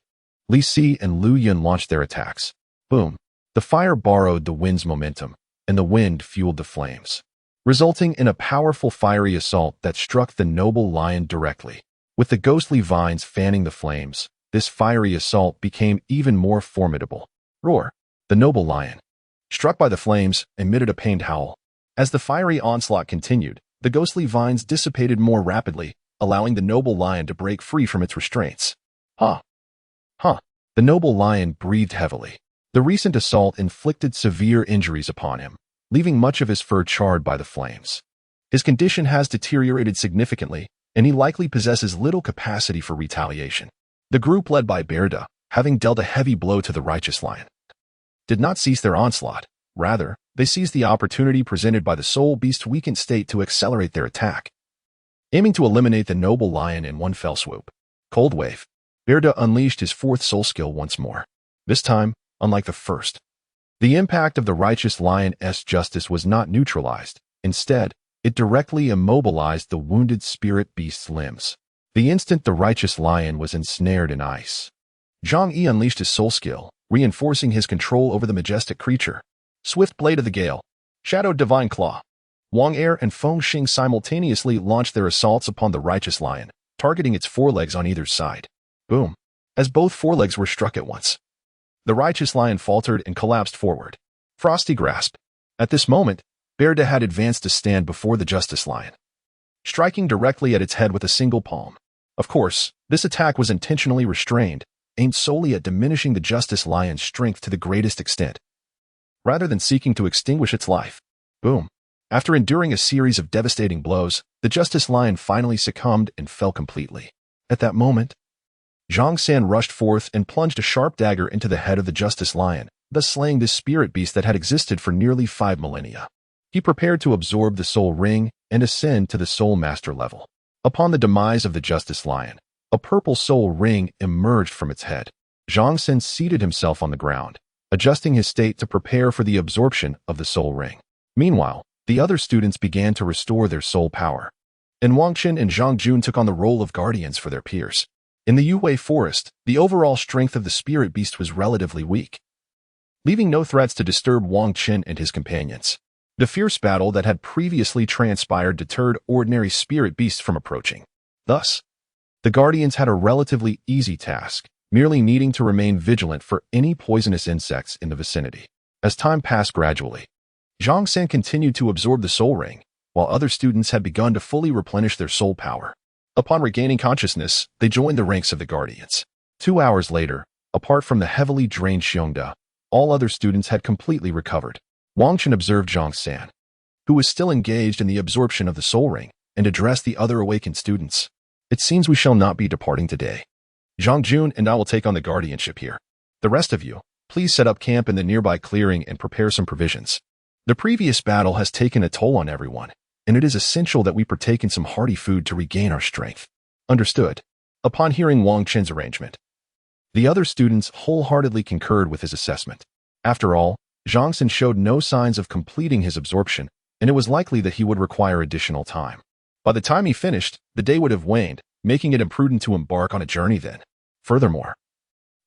S1: Li Si and Lu Yun launched their attacks. Boom. The fire borrowed the wind's momentum, and the wind fueled the flames, resulting in a powerful fiery assault that struck the noble lion directly. With the ghostly vines fanning the flames, this fiery assault became even more formidable. Roar! The noble lion, struck by the flames, emitted a pained howl. As the fiery onslaught continued, the ghostly vines dissipated more rapidly, allowing the noble lion to break free from its restraints. Huh. The noble lion breathed heavily. The recent assault inflicted severe injuries upon him, leaving much of his fur charred by the flames. His condition has deteriorated significantly, and he likely possesses little capacity for retaliation. The group led by Berda, having dealt a heavy blow to the righteous lion, did not cease their onslaught. Rather, they seized the opportunity presented by the soul beast's weakened state to accelerate their attack, aiming to eliminate the noble lion in one fell swoop. Cold Wave. Berda unleashed his fourth soul skill once more. This time, unlike the first, the impact of the righteous lion's justice was not neutralized. Instead, it directly immobilized the wounded spirit beast's limbs. The instant the righteous lion was ensnared in ice, Zhang Yi unleashed his soul skill, reinforcing his control over the majestic creature. Swift Blade of the Gale. Shadowed Divine Claw. Wang Er and Feng Xing simultaneously launched their assaults upon the righteous lion, targeting its forelegs on either side. Boom! As both forelegs were struck at once, the righteous lion faltered and collapsed forward. Frosty Grasp. At this moment, Berda had advanced to stand before the Justice Lion, striking directly at its head with a single palm. Of course, this attack was intentionally restrained, aimed solely at diminishing the Justice Lion's strength to the greatest extent, rather than seeking to extinguish its life. Boom. After enduring a series of devastating blows, the Justice Lion finally succumbed and fell completely. At that moment, Zhang San rushed forth and plunged a sharp dagger into the head of the Justice Lion, thus slaying this spirit beast that had existed for nearly 5 millennia. He prepared to absorb the Soul Ring and ascend to the Soul Master level. Upon the demise of the Justice Lion, a purple Soul Ring emerged from its head. Zhang San seated himself on the ground, adjusting his state to prepare for the absorption of the Soul Ring. Meanwhile, the other students began to restore their soul power, and Wang Qin and Zhang Jun took on the role of guardians for their peers. In the Yuwei Forest, the overall strength of the spirit beast was relatively weak, leaving no threats to disturb Wang Qin and his companions. The fierce battle that had previously transpired deterred ordinary spirit beasts from approaching. Thus, the guardians had a relatively easy task, merely needing to remain vigilant for any poisonous insects in the vicinity. As time passed gradually, Zhang San continued to absorb the soul ring, while other students had begun to fully replenish their soul power. Upon regaining consciousness, they joined the ranks of the guardians. 2 hours later, apart from the heavily drained Xiongda, all other students had completely recovered. Wang Qin observed Zhang San, who was still engaged in the absorption of the soul ring, and addressed the other awakened students. It seems we shall not be departing today. Zhang Jun and I will take on the guardianship here. The rest of you, please set up camp in the nearby clearing and prepare some provisions. The previous battle has taken a toll on everyone, and it is essential that we partake in some hearty food to regain our strength. Understood. Upon hearing Wang Qin's arrangement, the other students wholeheartedly concurred with his assessment. After all, Zhang San showed no signs of completing his absorption, and it was likely that he would require additional time. By the time he finished, the day would have waned, making it imprudent to embark on a journey then. Furthermore,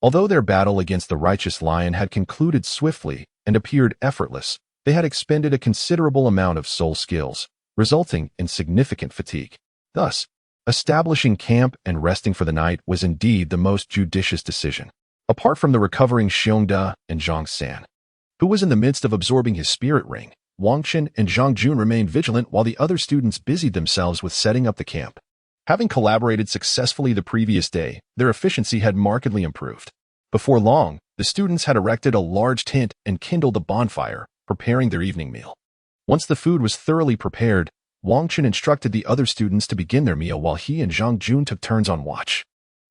S1: although their battle against the righteous lion had concluded swiftly and appeared effortless, they had expended a considerable amount of soul skills, resulting in significant fatigue. Thus, establishing camp and resting for the night was indeed the most judicious decision. Apart from the recovering Xiongda and Zhang San, who was in the midst of absorbing his spirit ring, Wang Qin and Zhang Jun remained vigilant while the other students busied themselves with setting up the camp. Having collaborated successfully the previous day, their efficiency had markedly improved. Before long, the students had erected a large tent and kindled a bonfire, preparing their evening meal. Once the food was thoroughly prepared, Wang Chun instructed the other students to begin their meal while he and Zhang Jun took turns on watch.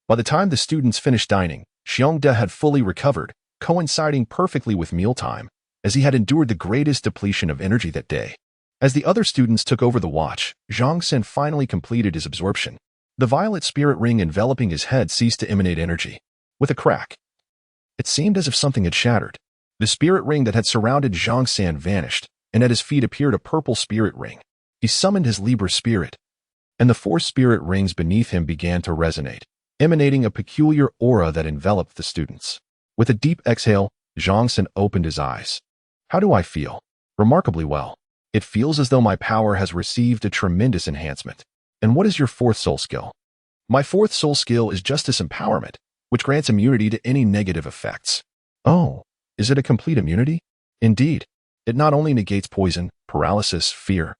S1: By the time the students finished dining, Xiongde had fully recovered, coinciding perfectly with mealtime, as he had endured the greatest depletion of energy that day. As the other students took over the watch, Zhang Xin finally completed his absorption. The violet spirit ring enveloping his head ceased to emanate energy. With a crack, it seemed as if something had shattered. The spirit ring that had surrounded Zhang San vanished, and at his feet appeared a purple spirit ring. He summoned his Libra spirit, and the 4 spirit rings beneath him began to resonate, emanating a peculiar aura that enveloped the students. With a deep exhale, Zhang San opened his eyes. How do I feel? Remarkably well. It feels as though my power has received a tremendous enhancement. And what is your 4th soul skill? My 4th soul skill is Justice Empowerment, which grants immunity to any negative effects. Oh, is it a complete immunity? Indeed. It not only negates poison, paralysis, fear,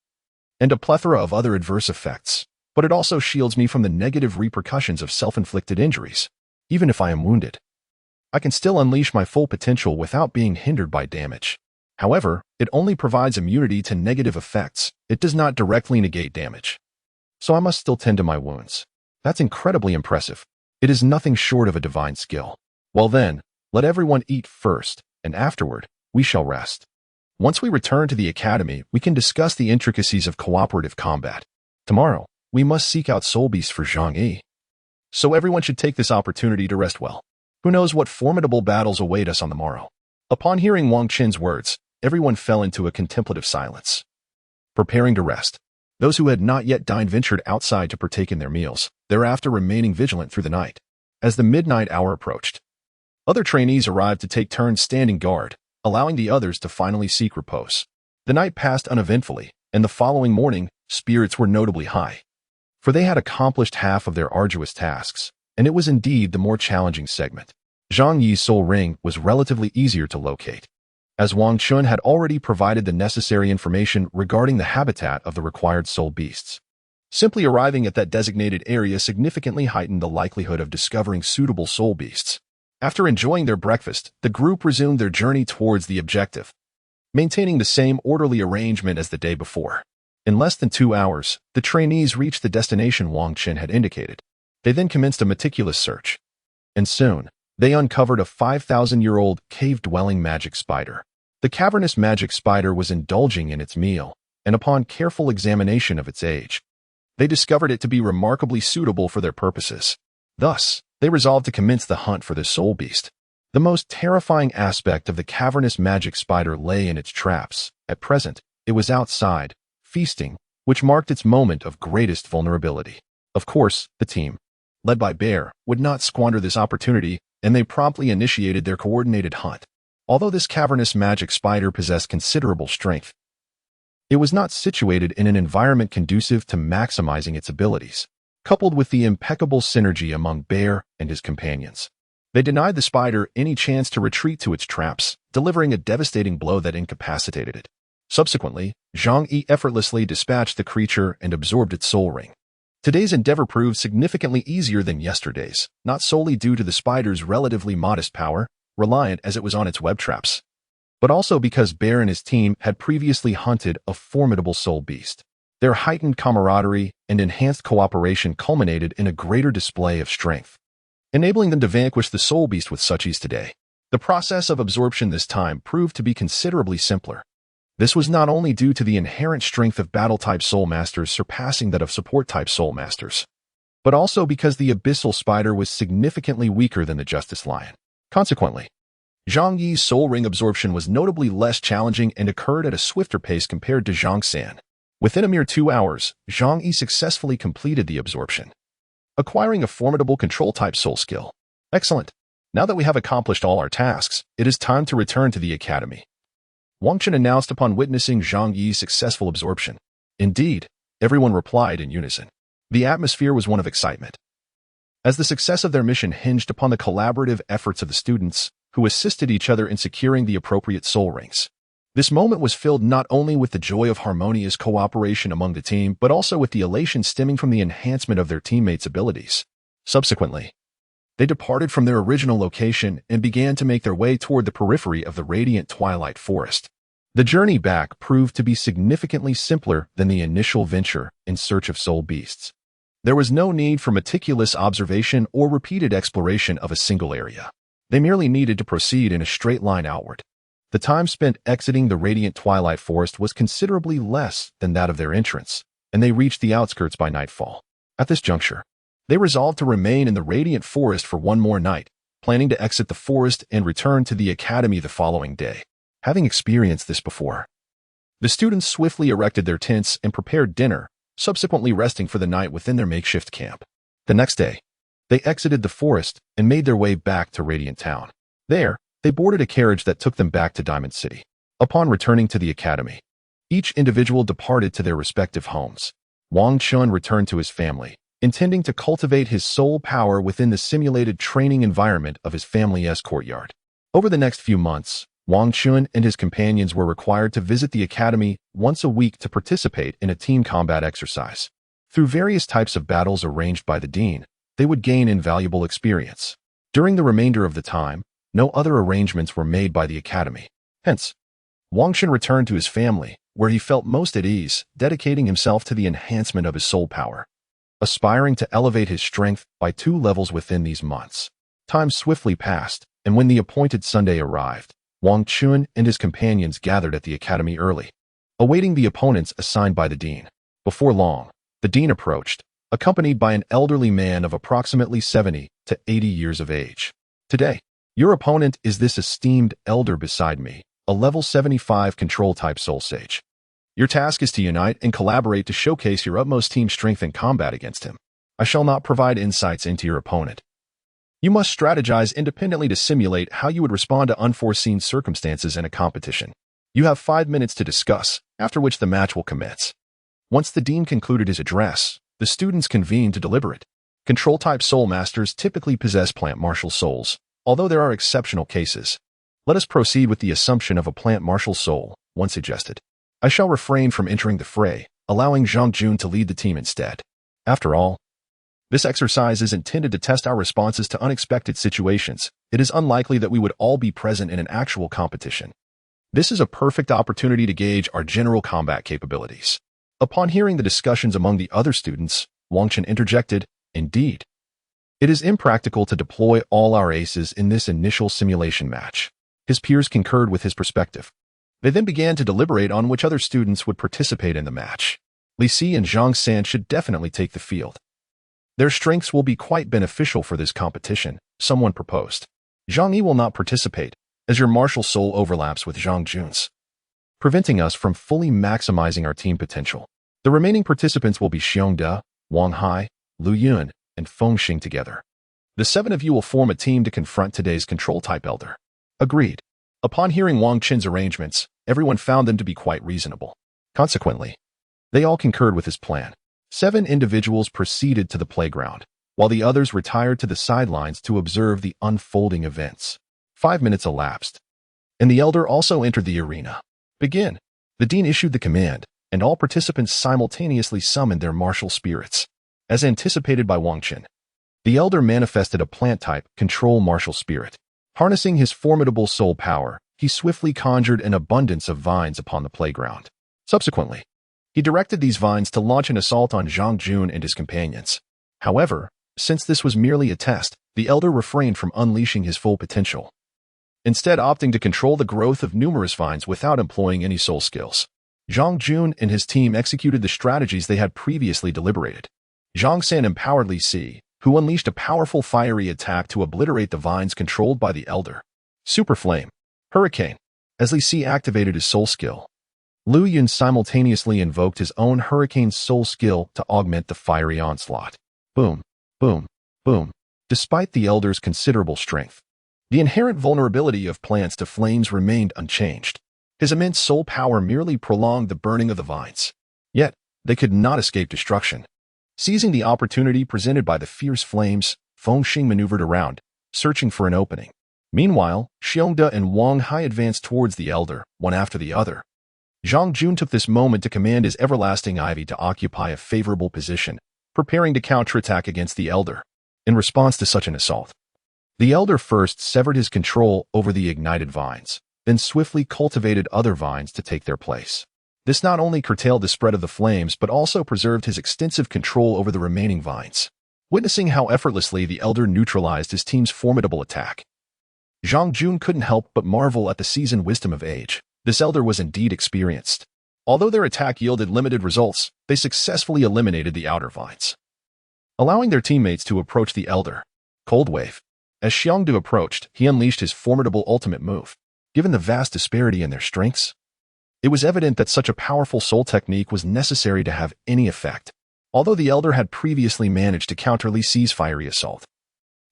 S1: and a plethora of other adverse effects, but it also shields me from the negative repercussions of self-inflicted injuries. Even if I am wounded, I can still unleash my full potential without being hindered by damage. However, it only provides immunity to negative effects. It does not directly negate damage. So I must still tend to my wounds. That's incredibly impressive. It is nothing short of a divine skill. Well then, let everyone eat first, and afterward, we shall rest. Once we return to the academy, we can discuss the intricacies of cooperative combat. Tomorrow, we must seek out soul beasts for Zhang Yi. So everyone should take this opportunity to rest well. Who knows what formidable battles await us on the morrow? Upon hearing Wang Qin's words, everyone fell into a contemplative silence, preparing to rest. Those who had not yet dined ventured outside to partake in their meals, thereafter remaining vigilant through the night. As the midnight hour approached, other trainees arrived to take turns standing guard, allowing the others to finally seek repose. The night passed uneventfully, and the following morning, spirits were notably high, for they had accomplished half of their arduous tasks, and it was indeed the more challenging segment. Zhang Yi's soul ring was relatively easier to locate, as Wang Chun had already provided the necessary information regarding the habitat of the required soul beasts. Simply arriving at that designated area significantly heightened the likelihood of discovering suitable soul beasts. After enjoying their breakfast, the group resumed their journey towards the objective, maintaining the same orderly arrangement as the day before. In less than 2 hours, the trainees reached the destination Wang Chun had indicated. They then commenced a meticulous search, and soon, they uncovered a 5,000-year-old cave-dwelling magic spider. The cavernous magic spider was indulging in its meal, and upon careful examination of its age, they discovered it to be remarkably suitable for their purposes. Thus, they resolved to commence the hunt for the soul beast. The most terrifying aspect of the cavernous magic spider lay in its traps. At present, it was outside, feasting, which marked its moment of greatest vulnerability. Of course, the team, led by Bear, would not squander this opportunity, and they promptly initiated their coordinated hunt. Although this cavernous magic spider possessed considerable strength, it was not situated in an environment conducive to maximizing its abilities. Coupled with the impeccable synergy among Bear and his companions, they denied the spider any chance to retreat to its traps, delivering a devastating blow that incapacitated it. Subsequently, Zhang Yi effortlessly dispatched the creature and absorbed its soul ring. Today's endeavor proved significantly easier than yesterday's, not solely due to the spider's relatively modest power, reliant as it was on its web traps, but also because Bear and his team had previously hunted a formidable soul beast. Their heightened camaraderie and enhanced cooperation culminated in a greater display of strength, enabling them to vanquish the soul beast with such ease today. The process of absorption this time proved to be considerably simpler. This was not only due to the inherent strength of battle-type soul masters surpassing that of support-type soul masters, but also because the abyssal spider was significantly weaker than the justice lion. Consequently, Zhang Yi's soul ring absorption was notably less challenging and occurred at a swifter pace compared to Zhang San. Within a mere 2 hours, Zhang Yi successfully completed the absorption, acquiring a formidable control-type soul skill. Excellent. Now that we have accomplished all our tasks, it is time to return to the academy, Wang Chun announced upon witnessing Zhang Yi's successful absorption. Indeed, everyone replied in unison. The atmosphere was one of excitement, as the success of their mission hinged upon the collaborative efforts of the students, who assisted each other in securing the appropriate soul rings. This moment was filled not only with the joy of harmonious cooperation among the team, but also with the elation stemming from the enhancement of their teammates' abilities. Subsequently, they departed from their original location and began to make their way toward the periphery of the radiant twilight forest. The journey back proved to be significantly simpler than the initial venture in search of soul beasts. There was no need for meticulous observation or repeated exploration of a single area. They merely needed to proceed in a straight line outward. The time spent exiting the radiant twilight forest was considerably less than that of their entrance, and they reached the outskirts by nightfall. At this juncture, they resolved to remain in the radiant forest for one more night, planning to exit the forest and return to the academy the following day. Having experienced this before, the students swiftly erected their tents and prepared dinner, subsequently resting for the night within their makeshift camp. The next day, they exited the forest and made their way back to Radiant Town. There, they boarded a carriage that took them back to Diamond City. Upon returning to the academy, each individual departed to their respective homes. Wang Chun returned to his family, intending to cultivate his soul power within the simulated training environment of his family's courtyard. Over the next few months, Wang Chun and his companions were required to visit the academy once a week to participate in a team combat exercise. Through various types of battles arranged by the dean, they would gain invaluable experience. During the remainder of the time, no other arrangements were made by the academy. Hence, Wang Chun returned to his family, where he felt most at ease, dedicating himself to the enhancement of his soul power, aspiring to elevate his strength by 2 levels within these months. Time swiftly passed, and when the appointed Sunday arrived, Wang Chun and his companions gathered at the academy early, awaiting the opponents assigned by the dean. Before long, the dean approached, accompanied by an elderly man of approximately 70 to 80 years of age. Today, your opponent is this esteemed elder beside me, a level 75 control-type soul sage. Your task is to unite and collaborate to showcase your utmost team strength in combat against him. I shall not provide insights into your opponent. You must strategize independently to simulate how you would respond to unforeseen circumstances in a competition. You have 5 minutes to discuss, after which the match will commence. Once the dean concluded his address, the students convened to deliberate. Control-type soul masters typically possess plant martial souls, although there are exceptional cases. Let us proceed with the assumption of a plant martial soul, one suggested. I shall refrain from entering the fray, allowing Zhang Jun to lead the team instead. After all, this exercise is intended to test our responses to unexpected situations. It is unlikely that we would all be present in an actual competition. This is a perfect opportunity to gauge our general combat capabilities. Upon hearing the discussions among the other students, Wang Chun interjected, "Indeed, it is impractical to deploy all our aces in this initial simulation match." His peers concurred with his perspective. They then began to deliberate on which other students would participate in the match. Li Si and Zhang San should definitely take the field. Their strengths will be quite beneficial for this competition, someone proposed. Zhang Yi will not participate, as your martial soul overlaps with Zhang Jun's, preventing us from fully maximizing our team potential. The remaining participants will be Xiong De, Wang Hai, Lu Yun, and Feng Xing together. The 7 of you will form a team to confront today's control-type elder. Agreed. Upon hearing Wang Chen's arrangements, everyone found them to be quite reasonable. Consequently, they all concurred with his plan. 7 individuals proceeded to the playground, while the others retired to the sidelines to observe the unfolding events. 5 minutes elapsed, and the elder also entered the arena. Begin. The dean issued the command, and all participants simultaneously summoned their martial spirits. As anticipated by Wang Chen, the elder manifested a plant-type control martial spirit. Harnessing his formidable soul power, he swiftly conjured an abundance of vines upon the playground. Subsequently, he directed these vines to launch an assault on Zhang Jun and his companions. However, since this was merely a test, the elder refrained from unleashing his full potential, instead opting to control the growth of numerous vines without employing any soul skills. Zhang Jun and his team executed the strategies they had previously deliberated. Zhang San empowered Li Si, who unleashed a powerful fiery attack to obliterate the vines controlled by the elder. Super Flame, Hurricane. As Li Si activated his soul skill, Lu Yun simultaneously invoked his own Hurricane soul skill to augment the fiery onslaught. Boom, boom, boom. Despite the elder's considerable strength, the inherent vulnerability of plants to flames remained unchanged. His immense soul power merely prolonged the burning of the vines. Yet, they could not escape destruction. Seizing the opportunity presented by the fierce flames, Feng Xing maneuvered around, searching for an opening. Meanwhile, Xiongde and Wang Hai advanced towards the elder, one after the other. Zhang Jun took this moment to command his everlasting ivy to occupy a favorable position, preparing to counterattack against the elder. In response to such an assault, the elder first severed his control over the ignited vines, then swiftly cultivated other vines to take their place. This not only curtailed the spread of the flames but also preserved his extensive control over the remaining vines. Witnessing how effortlessly the elder neutralized his team's formidable attack, Zhang Jun couldn't help but marvel at the seasoned wisdom of age. This elder was indeed experienced. Although their attack yielded limited results, they successfully eliminated the outer vines, allowing their teammates to approach the elder. Cold Wave. As Xiongde approached, he unleashed his formidable ultimate move. Given the vast disparity in their strengths, it was evident that such a powerful soul technique was necessary to have any effect. Although the elder had previously managed to counter Li Si's fiery assault,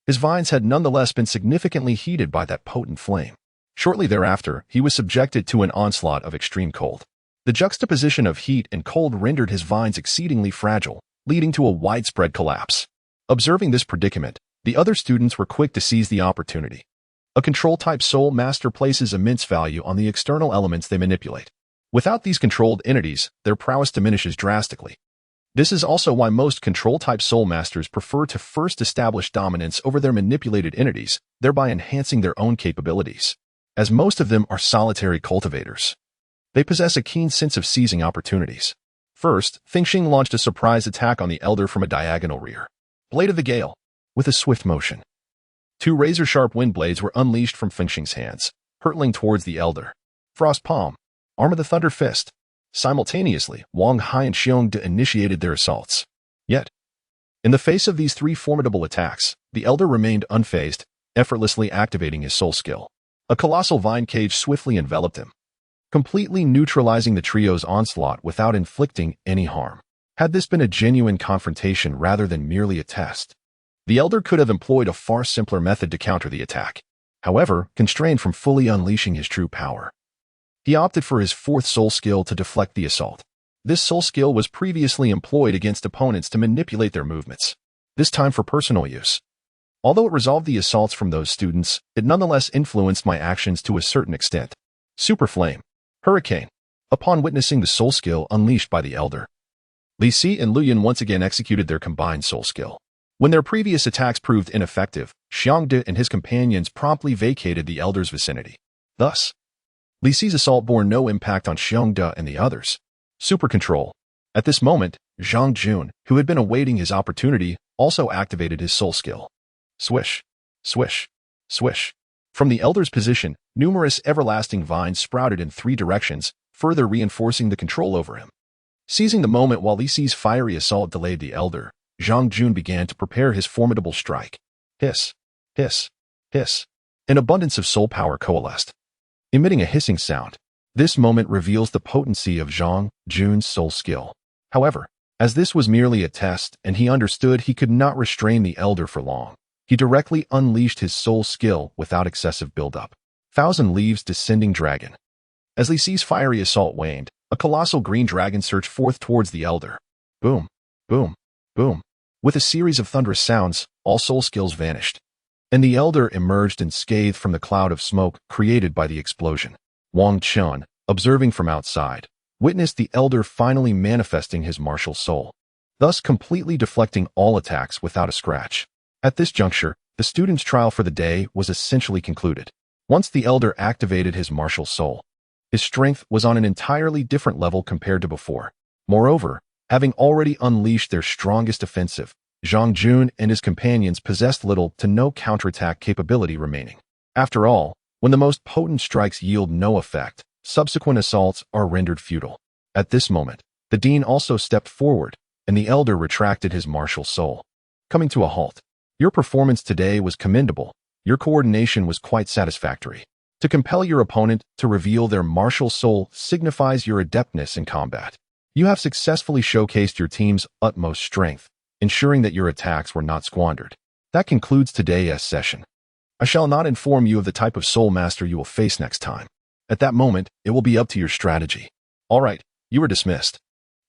S1: his vines had nonetheless been significantly heated by that potent flame. Shortly thereafter, he was subjected to an onslaught of extreme cold. The juxtaposition of heat and cold rendered his vines exceedingly fragile, leading to a widespread collapse. Observing this predicament, the other students were quick to seize the opportunity. A control-type soul master places immense value on the external elements they manipulate. Without these controlled entities, their prowess diminishes drastically. This is also why most control-type soul masters prefer to first establish dominance over their manipulated entities, thereby enhancing their own capabilities. As most of them are solitary cultivators, they possess a keen sense of seizing opportunities. First, Fengxing launched a surprise attack on the elder from a diagonal rear. Blade of the Gale. With a swift motion, two razor-sharp wind blades were unleashed from Fengxing's hands, hurtling towards the elder. Frost Palm. Arm of the Thunder Fist. Simultaneously, Wang Hai and Xiongde initiated their assaults. Yet, in the face of these three formidable attacks, the elder remained unfazed, effortlessly activating his soul skill. A colossal vine cage swiftly enveloped him, completely neutralizing the trio's onslaught without inflicting any harm. Had this been a genuine confrontation rather than merely a test, the elder could have employed a far simpler method to counter the attack. However, constrained from fully unleashing his true power, he opted for his fourth soul skill to deflect the assault. This soul skill was previously employed against opponents to manipulate their movements, this time for personal use. Although it resolved the assaults from those students, it nonetheless influenced my actions to a certain extent. Super Flame. Hurricane. Upon witnessing the soul skill unleashed by the elder, Li Si and Luyan once again executed their combined soul skill. When their previous attacks proved ineffective, Xiongde and his companions promptly vacated the elder's vicinity. Thus, Li Si's assault bore no impact on Xiongde and the others. Super Control. At this moment, Zhang Jun, who had been awaiting his opportunity, also activated his soul skill. Swish, swish, swish. From the elder's position, numerous everlasting vines sprouted in three directions, further reinforcing the control over him. Seizing the moment while Li Si's fiery assault delayed the elder, Zhang Jun began to prepare his formidable strike. Hiss, hiss, hiss. An abundance of soul power coalesced, emitting a hissing sound. This moment reveals the potency of Zhang Jun's soul skill. However, as this was merely a test and he understood he could not restrain the elder for long, he directly unleashed his soul skill without excessive buildup. Thousand Leaves Descending Dragon. As Li Si's fiery assault waned, a colossal green dragon surged forth towards the elder. Boom, boom, boom. With a series of thunderous sounds, all soul skills vanished, and the elder emerged unscathed from the cloud of smoke created by the explosion. Wang Chun, observing from outside, witnessed the elder finally manifesting his martial soul, thus completely deflecting all attacks without a scratch. At this juncture, the student's trial for the day was essentially concluded. Once the elder activated his martial soul, his strength was on an entirely different level compared to before. Moreover, having already unleashed their strongest offensive, Zhang Jun and his companions possessed little to no counterattack capability remaining. After all, when the most potent strikes yield no effect, subsequent assaults are rendered futile. At this moment, the dean also stepped forward, and the elder retracted his martial soul, coming to a halt. Your performance today was commendable. Your coordination was quite satisfactory. To compel your opponent to reveal their martial soul signifies your adeptness in combat. You have successfully showcased your team's utmost strength, ensuring that your attacks were not squandered. That concludes today's session. I shall not inform you of the type of soul master you will face next time. At that moment, it will be up to your strategy. All right, you are dismissed.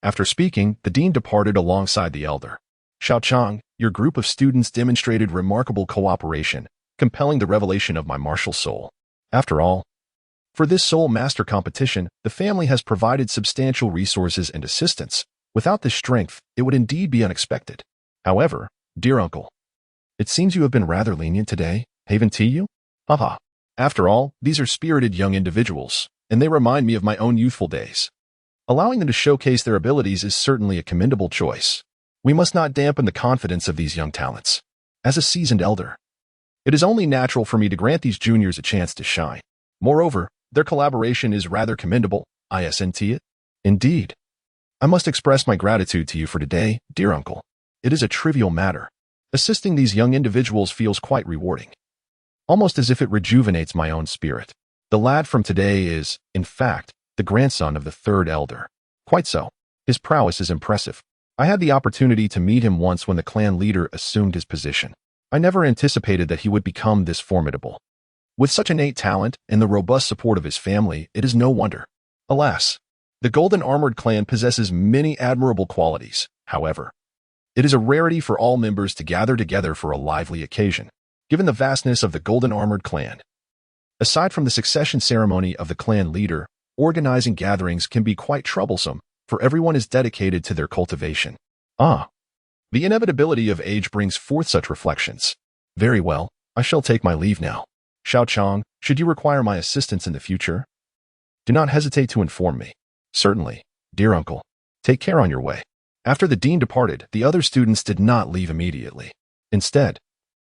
S1: After speaking, the dean departed alongside the elder. Xiao Chang, your group of students demonstrated remarkable cooperation, compelling the revelation of my martial soul. After all, for this Soul Master competition, the family has provided substantial resources and assistance. Without this strength, it would indeed be unexpected. However, dear uncle, it seems you have been rather lenient today, haven't you? Haha. After all, these are spirited young individuals, and they remind me of my own youthful days. Allowing them to showcase their abilities is certainly a commendable choice. We must not dampen the confidence of these young talents. As a seasoned elder, it is only natural for me to grant these juniors a chance to shine. Moreover, their collaboration is rather commendable, isn't it? Indeed. I must express my gratitude to you for today, dear uncle. It is a trivial matter. Assisting these young individuals feels quite rewarding, almost as if it rejuvenates my own spirit. The lad from today is, in fact, the grandson of the third elder. Quite so. His prowess is impressive. I had the opportunity to meet him once when the clan leader assumed his position. I never anticipated that he would become this formidable. With such innate talent and the robust support of his family, it is no wonder. Alas, the Golden Armored clan possesses many admirable qualities. However, it is a rarity for all members to gather together for a lively occasion, given the vastness of the Golden Armored clan. Aside from the succession ceremony of the clan leader, organizing gatherings can be quite troublesome, for everyone is dedicated to their cultivation. The inevitability of age brings forth such reflections. Very well, I shall take my leave now. Xiao Chang, should you require my assistance in the future, do not hesitate to inform me. Certainly, dear uncle. Take care on your way. After the dean departed, the other students did not leave immediately. Instead,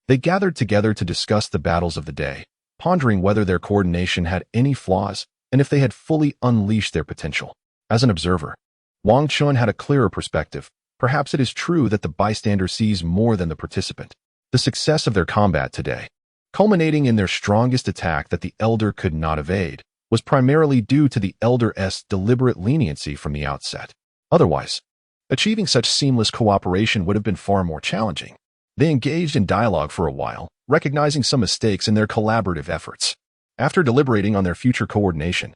S1: they gathered together to discuss the battles of the day, pondering whether their coordination had any flaws and if they had fully unleashed their potential. As an observer, Wang Chun had a clearer perspective. Perhaps it is true that the bystander sees more than the participant. The success of their combat today, culminating in their strongest attack that the elder could not evade, was primarily due to the elder's deliberate leniency from the outset. Otherwise, achieving such seamless cooperation would have been far more challenging. They engaged in dialogue for a while, recognizing some mistakes in their collaborative efforts. After deliberating on their future coordination,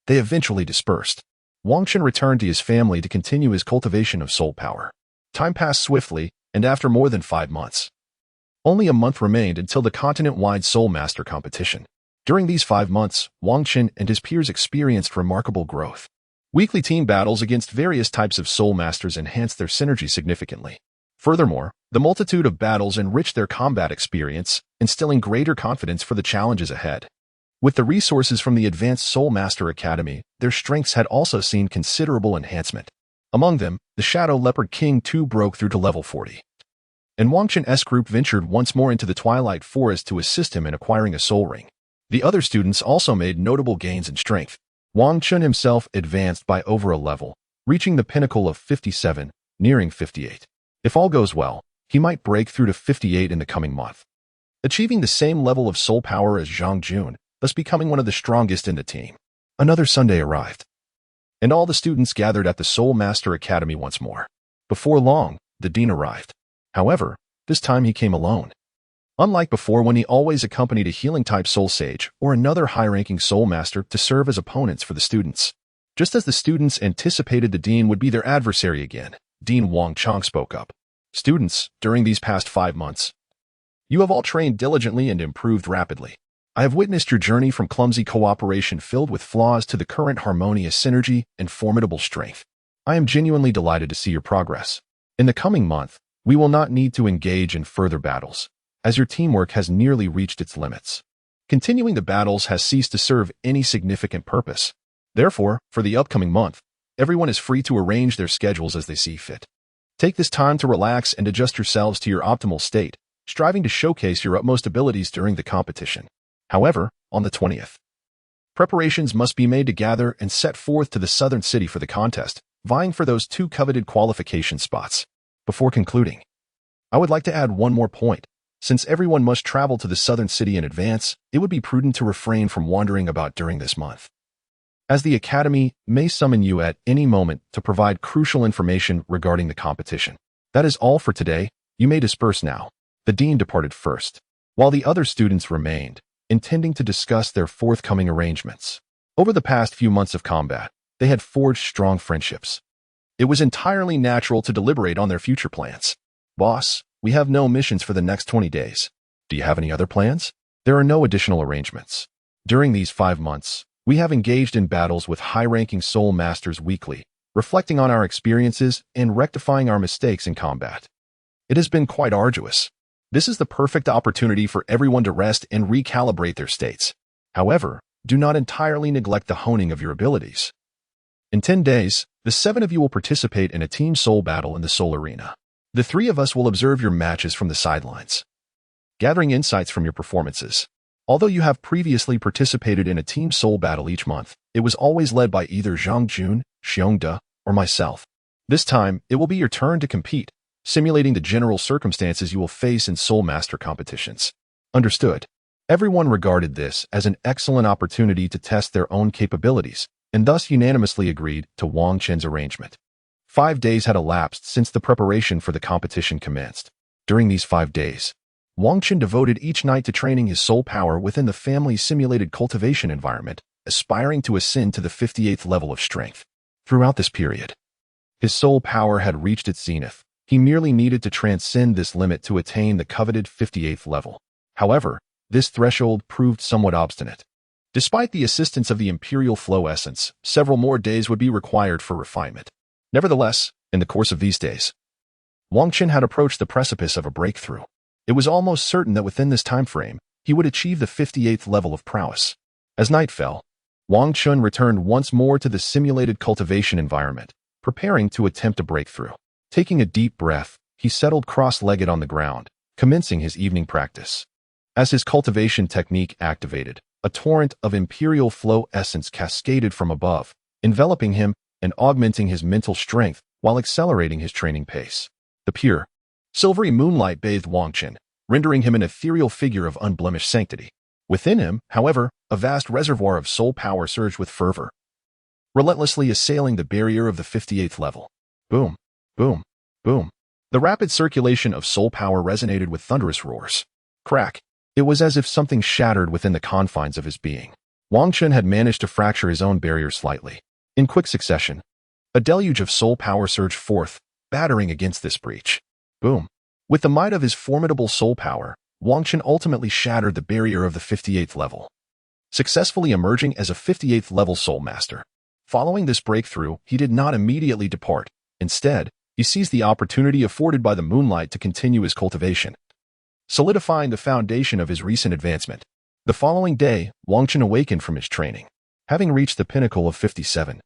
S1: they eventually dispersed. Wang Chun returned to his family to continue his cultivation of soul power. Time passed swiftly, and after more than 5 months, only a month remained until the continent-wide Soul Master competition. During these 5 months, Wang Chun and his peers experienced remarkable growth. Weekly team battles against various types of Soul Masters enhanced their synergy significantly. Furthermore, the multitude of battles enriched their combat experience, instilling greater confidence for the challenges ahead. With the resources from the Advanced Soul Master Academy, their strengths had also seen considerable enhancement. Among them, the Shadow Leopard King too broke through to level 40. And Wang Chun's group ventured once more into the Twilight Forest to assist him in acquiring a soul ring. The other students also made notable gains in strength. Wang Chun himself advanced by over a level, reaching the pinnacle of 57, nearing 58. If all goes well, he might break through to 58 in the coming month, achieving the same level of soul power as Zhang Jun, thus becoming one of the strongest in the team. Another Sunday arrived, and all the students gathered at the Soul Master Academy once more. Before long, the dean arrived. However, this time he came alone. Unlike before when he always accompanied a healing-type soul sage or another high-ranking soul master to serve as opponents for the students. Just as the students anticipated the dean would be their adversary again, Dean Wang Chang spoke up. Students, during these past 5 months, you have all trained diligently and improved rapidly. I have witnessed your journey from clumsy cooperation filled with flaws to the current harmonious synergy and formidable strength. I am genuinely delighted to see your progress. In the coming month, we will not need to engage in further battles, as your teamwork has nearly reached its limits. Continuing the battles has ceased to serve any significant purpose. Therefore, for the upcoming month, everyone is free to arrange their schedules as they see fit. Take this time to relax and adjust yourselves to your optimal state, striving to showcase your utmost abilities during the competition. However, on the 20th, preparations must be made to gather and set forth to the southern city for the contest, vying for those 2 coveted qualification spots. Before concluding, I would like to add one more point. Since everyone must travel to the southern city in advance, it would be prudent to refrain from wandering about during this month, as the Academy may summon you at any moment to provide crucial information regarding the competition. That is all for today. You may disperse now. The dean departed first, while the other students remained, intending to discuss their forthcoming arrangements. Over the past few months of combat, they had forged strong friendships. It was entirely natural to deliberate on their future plans. Boss, we have no missions for the next 20 days. Do you have any other plans? There are no additional arrangements. During these 5 months, we have engaged in battles with high-ranking soul masters weekly, reflecting on our experiences and rectifying our mistakes in combat. It has been quite arduous. This is the perfect opportunity for everyone to rest and recalibrate their states. However, do not entirely neglect the honing of your abilities. In 10 days, the 7 of you will participate in a team soul battle in the soul arena. The 3 of us will observe your matches from the sidelines, gathering insights from your performances. Although you have previously participated in a team soul battle each month, it was always led by either Zhang Jun, Xiongde, or myself. This time, it will be your turn to compete, simulating the general circumstances you will face in soul master competitions. Understood. Everyone regarded this as an excellent opportunity to test their own capabilities, and thus unanimously agreed to Wang Chen's arrangement. 5 days had elapsed since the preparation for the competition commenced. During these 5 days, Wang Chen devoted each night to training his soul power within the family's simulated cultivation environment, aspiring to ascend to the 58th level of strength. Throughout this period, his soul power had reached its zenith. He merely needed to transcend this limit to attain the coveted 58th level. However, this threshold proved somewhat obstinate. Despite the assistance of the Imperial Flow Essence, several more days would be required for refinement. Nevertheless, in the course of these days, Wang Chen had approached the precipice of a breakthrough. It was almost certain that within this time frame, he would achieve the 58th level of prowess. As night fell, Wang Chen returned once more to the simulated cultivation environment, preparing to attempt a breakthrough. Taking a deep breath, he settled cross-legged on the ground, commencing his evening practice. As his cultivation technique activated, a torrent of Imperial Flow Essence cascaded from above, enveloping him and augmenting his mental strength while accelerating his training pace. The pure, silvery moonlight bathed Wang Chen, rendering him an ethereal figure of unblemished sanctity. Within him, however, a vast reservoir of soul power surged with fervor, relentlessly assailing the barrier of the 58th level. Boom, boom, boom. The rapid circulation of soul power resonated with thunderous roars. Crack. It was as if something shattered within the confines of his being. Wang Chen had managed to fracture his own barrier slightly. In quick succession, a deluge of soul power surged forth, battering against this breach. Boom. With the might of his formidable soul power, Wang Chen ultimately shattered the barrier of the 58th level, successfully emerging as a 58th level soul master. Following this breakthrough, he did not immediately depart. Instead, he seized the opportunity afforded by the moonlight to continue his cultivation, solidifying the foundation of his recent advancement. The following day, Wang Chen awakened from his training, having reached the pinnacle of 57.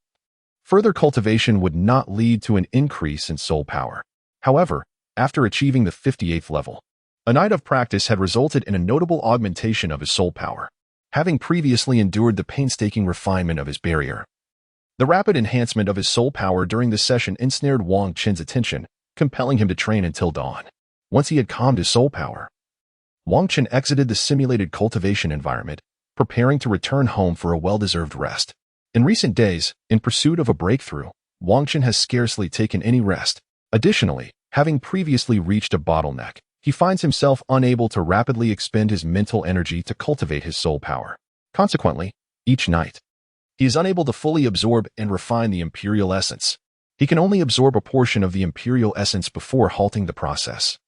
S1: Further cultivation would not lead to an increase in soul power. However, after achieving the 58th level, a night of practice had resulted in a notable augmentation of his soul power, having previously endured the painstaking refinement of his barrier. The rapid enhancement of his soul power during the session ensnared Wang Chen's attention, compelling him to train until dawn. Once he had calmed his soul power, Wang Chen exited the simulated cultivation environment, preparing to return home for a well-deserved rest. In recent days, in pursuit of a breakthrough, Wang Chen has scarcely taken any rest. Additionally, having previously reached a bottleneck, he finds himself unable to rapidly expend his mental energy to cultivate his soul power. Consequently, each night, he is unable to fully absorb and refine the Imperial Essence. He can only absorb a portion of the Imperial Essence before halting the process,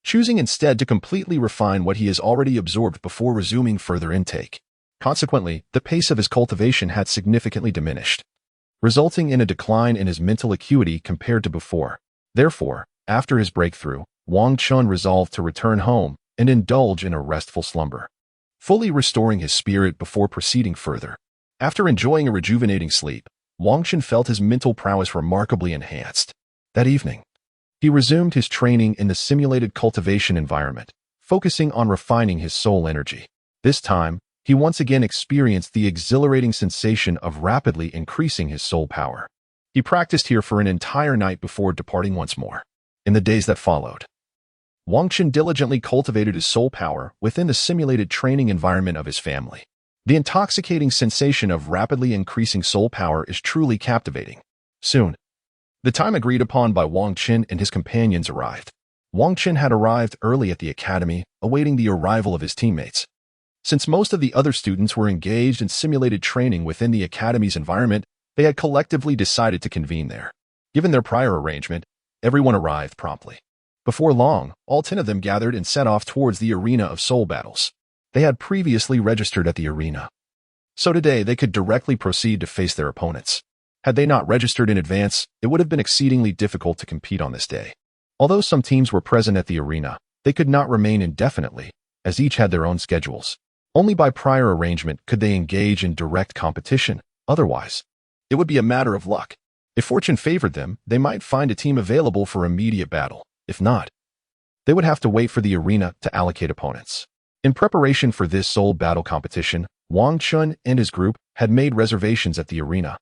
S1: choosing instead to completely refine what he has already absorbed before resuming further intake. Consequently, the pace of his cultivation had significantly diminished, resulting in a decline in his mental acuity compared to before. Therefore, after his breakthrough, Wang Chen resolved to return home and indulge in a restful slumber, fully restoring his spirit before proceeding further. After enjoying a rejuvenating sleep, Wang Chen felt his mental prowess remarkably enhanced. That evening, he resumed his training in the simulated cultivation environment, focusing on refining his soul energy. This time, he once again experienced the exhilarating sensation of rapidly increasing his soul power. He practiced here for an entire night before departing once more. In the days that followed, Wang Chen diligently cultivated his soul power within the simulated training environment of his family. The intoxicating sensation of rapidly increasing soul power is truly captivating. Soon, the time agreed upon by Wang Chen and his companions arrived. Wang Chen had arrived early at the academy, awaiting the arrival of his teammates. Since most of the other students were engaged in simulated training within the academy's environment, they had collectively decided to convene there. Given their prior arrangement, everyone arrived promptly. Before long, all 10 of them gathered and set off towards the arena of soul battles. They had previously registered at the arena, so today they could directly proceed to face their opponents. Had they not registered in advance, it would have been exceedingly difficult to compete on this day. Although some teams were present at the arena, they could not remain indefinitely, as each had their own schedules. Only by prior arrangement could they engage in direct competition. Otherwise, it would be a matter of luck. If fortune favored them, they might find a team available for immediate battle. If not, they would have to wait for the arena to allocate opponents. In preparation for this soul battle competition, Wang Chun and his group had made reservations at the arena,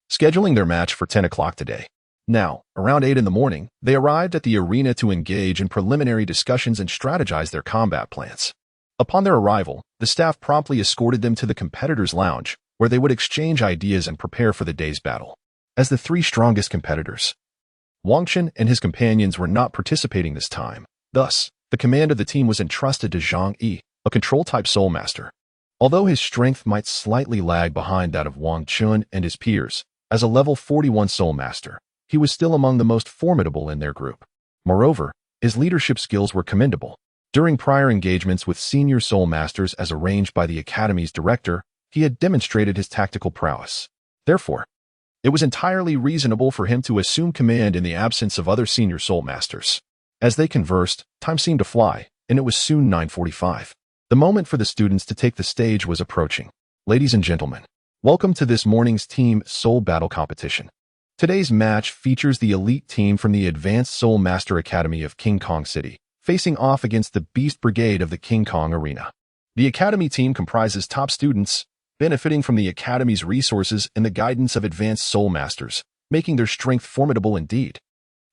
S1: scheduling their match for 10 o'clock today. Now, around 8 in the morning, they arrived at the arena to engage in preliminary discussions and strategize their combat plans. Upon their arrival, the staff promptly escorted them to the competitors' lounge, where they would exchange ideas and prepare for the day's battle. As the 3 strongest competitors, Wang Chun and his companions were not participating this time. Thus, the command of the team was entrusted to Zhang Yi, a control-type soul master. Although his strength might slightly lag behind that of Wang Chun and his peers, as a level 41 soul master, he was still among the most formidable in their group. Moreover, his leadership skills were commendable. During prior engagements with senior soul masters as arranged by the Academy's director, he had demonstrated his tactical prowess. Therefore, it was entirely reasonable for him to assume command in the absence of other senior soul masters. As they conversed, time seemed to fly, and it was soon 9:45. The moment for the students to take the stage was approaching. Ladies and gentlemen, welcome to this morning's team soul battle competition. Today's match features the elite team from the Advanced Soul Master Academy of King Kong City, facing off against the Beast Brigade of the King Kong Arena. The Academy team comprises top students, benefiting from the Academy's resources and the guidance of advanced soul masters, making their strength formidable indeed.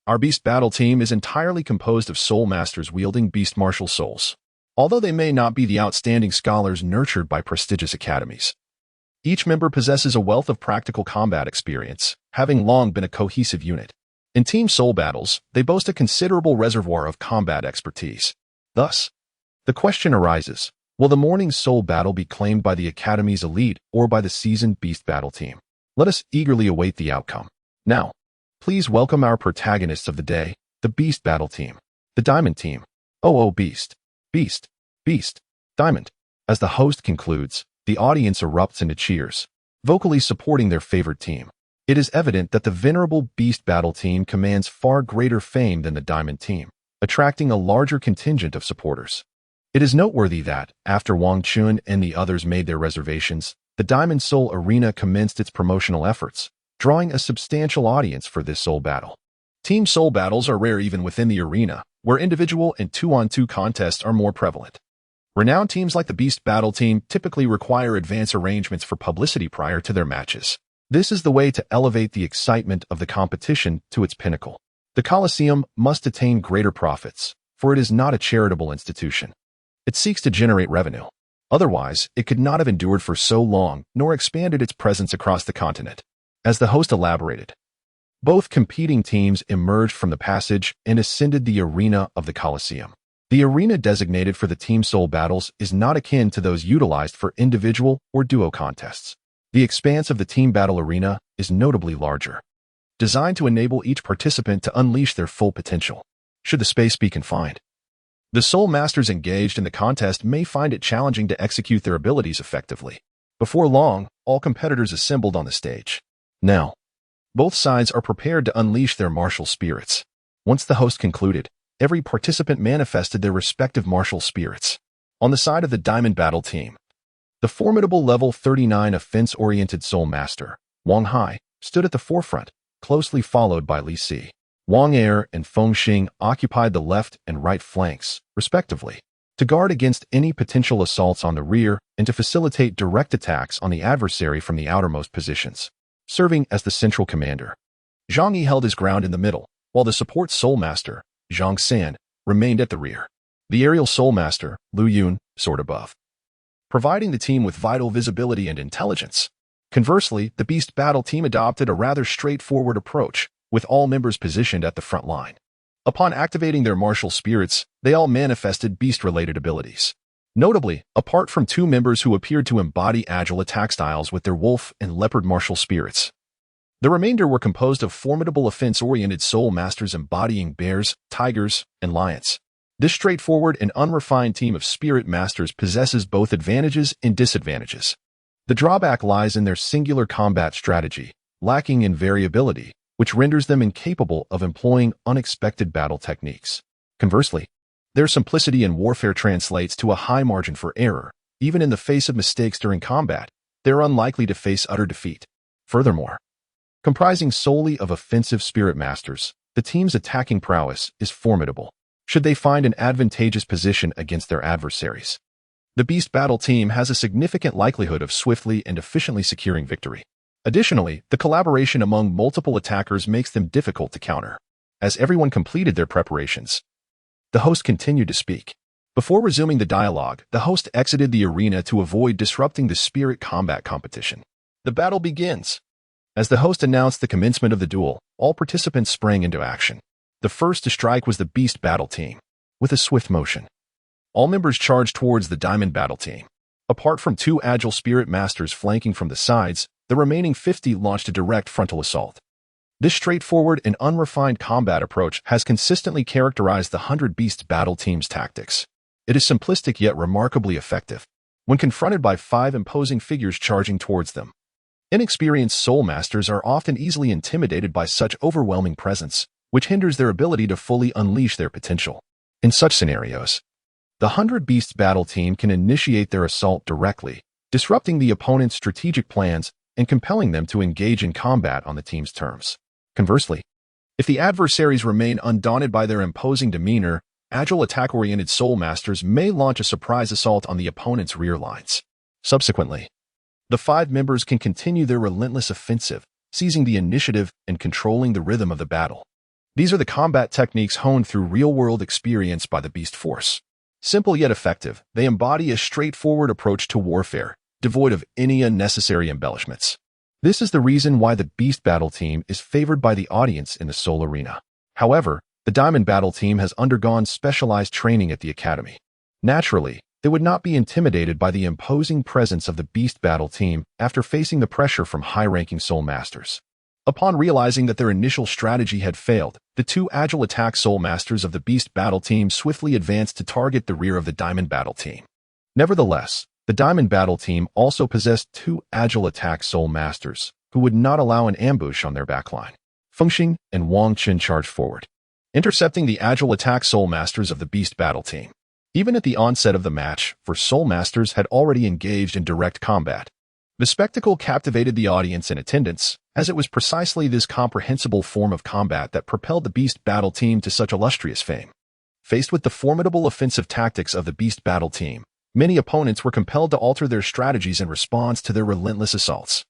S1: Our Beast Battle team is entirely composed of soul masters wielding beast martial souls. Although they may not be the outstanding scholars nurtured by prestigious academies, each member possesses a wealth of practical combat experience, having long been a cohesive unit. In team soul battles, they boast a considerable reservoir of combat expertise. Thus, the question arises, will the morning's soul battle be claimed by the Academy's elite or by the seasoned Beast Battle team? Let us eagerly await the outcome. Now, please welcome our protagonists of the day, the Beast Battle team, the Diamond team. Oh, Beast, Beast, Beast, Diamond. As the host concludes, the audience erupts into cheers, vocally supporting their favorite team. It is evident that the venerable Beast Battle team commands far greater fame than the Diamond team, attracting a larger contingent of supporters. It is noteworthy that, after Wang Chun and the others made their reservations, the Diamond Soul Arena commenced its promotional efforts, drawing a substantial audience for this soul battle. Team soul battles are rare even within the arena, where individual and 2-on-2 contests are more prevalent. Renowned teams like the Beast Battle team typically require advance arrangements for publicity prior to their matches. This is the way to elevate the excitement of the competition to its pinnacle. The Colosseum must attain greater profits, for it is not a charitable institution. It seeks to generate revenue. Otherwise, it could not have endured for so long nor expanded its presence across the continent. As the host elaborated, both competing teams emerged from the passage and ascended the arena of the Colosseum. The arena designated for the team soul battles is not akin to those utilized for individual or duo contests. The expanse of the team battle arena is notably larger, designed to enable each participant to unleash their full potential, should the space be confined. The soul masters engaged in the contest may find it challenging to execute their abilities effectively. Before long, all competitors assembled on the stage. Now, both sides are prepared to unleash their martial spirits. Once the host concluded, every participant manifested their respective martial spirits. On the side of the Diamond Battle team, the formidable level 39 offense-oriented soul master, Wang Hai, stood at the forefront, closely followed by Li Si. Wang Er and Feng Xing occupied the left and right flanks, respectively, to guard against any potential assaults on the rear and to facilitate direct attacks on the adversary from the outermost positions. Serving as the central commander, Zhang Yi held his ground in the middle, while the support soul master, Zhang San, remained at the rear. The aerial soul master, Lu Yun, soared above, providing the team with vital visibility and intelligence. Conversely, the Beast Battle team adopted a rather straightforward approach, with all members positioned at the front line. Upon activating their martial spirits, they all manifested beast-related abilities. Notably, apart from 2 members who appeared to embody agile attack styles with their wolf and leopard martial spirits, The remainder were composed of formidable offense-oriented soul masters embodying bears, tigers, and lions. This straightforward and unrefined team of spirit masters possesses both advantages and disadvantages. The drawback lies in their singular combat strategy, lacking in variability, which renders them incapable of employing unexpected battle techniques. Conversely, their simplicity in warfare translates to a high margin for error. Even in the face of mistakes during combat, they're unlikely to face utter defeat. Furthermore, comprising solely of offensive spirit masters, the team's attacking prowess is formidable, should they find an advantageous position against their adversaries. The Beast Battle team has a significant likelihood of swiftly and efficiently securing victory. Additionally, the collaboration among multiple attackers makes them difficult to counter. As everyone completed their preparations, the host continued to speak. Before resuming the dialogue, the host exited the arena to avoid disrupting the spirit combat competition. The battle begins. As the host announced the commencement of the duel, all participants sprang into action. The first to strike was the Beast Battle team. With a swift motion, all members charged towards the Diamond Battle team. Apart from 2 agile spirit masters flanking from the sides, the remaining 50 launched a direct frontal assault. This straightforward and unrefined combat approach has consistently characterized the 100 Beast Battle team's tactics. It is simplistic yet remarkably effective. When confronted by 5 imposing figures charging towards them, inexperienced soul masters are often easily intimidated by such overwhelming presence, which hinders their ability to fully unleash their potential. In such scenarios, the 100 Beasts Battle team can initiate their assault directly, disrupting the opponent's strategic plans and compelling them to engage in combat on the team's terms. Conversely, if the adversaries remain undaunted by their imposing demeanor, agile attack-oriented soul masters may launch a surprise assault on the opponent's rear lines. Subsequently, the 5 members can continue their relentless offensive, seizing the initiative and controlling the rhythm of the battle. These are the combat techniques honed through real-world experience by the Beast Force. Simple yet effective, they embody a straightforward approach to warfare, devoid of any unnecessary embellishments. This is the reason why the Beast Battle team is favored by the audience in the Soul Arena. However, the Diamond Battle team has undergone specialized training at the Academy. Naturally, they would not be intimidated by the imposing presence of the Beast Battle team after facing the pressure from high-ranking Soul Masters. Upon realizing that their initial strategy had failed, the 2 agile attack Soul Masters of the Beast Battle team swiftly advanced to target the rear of the Diamond Battle team. Nevertheless, the Diamond Battle team also possessed 2 agile attack Soul Masters, who would not allow an ambush on their backline. Fengxing and Wang Qin charged forward, intercepting the agile attack Soul Masters of the Beast Battle team. Even at the onset of the match, for Soul Masters had already engaged in direct combat. The spectacle captivated the audience in attendance, as it was precisely this comprehensible form of combat that propelled the Beast Battle team to such illustrious fame. Faced with the formidable offensive tactics of the Beast Battle team, many opponents were compelled to alter their strategies in response to their relentless assaults.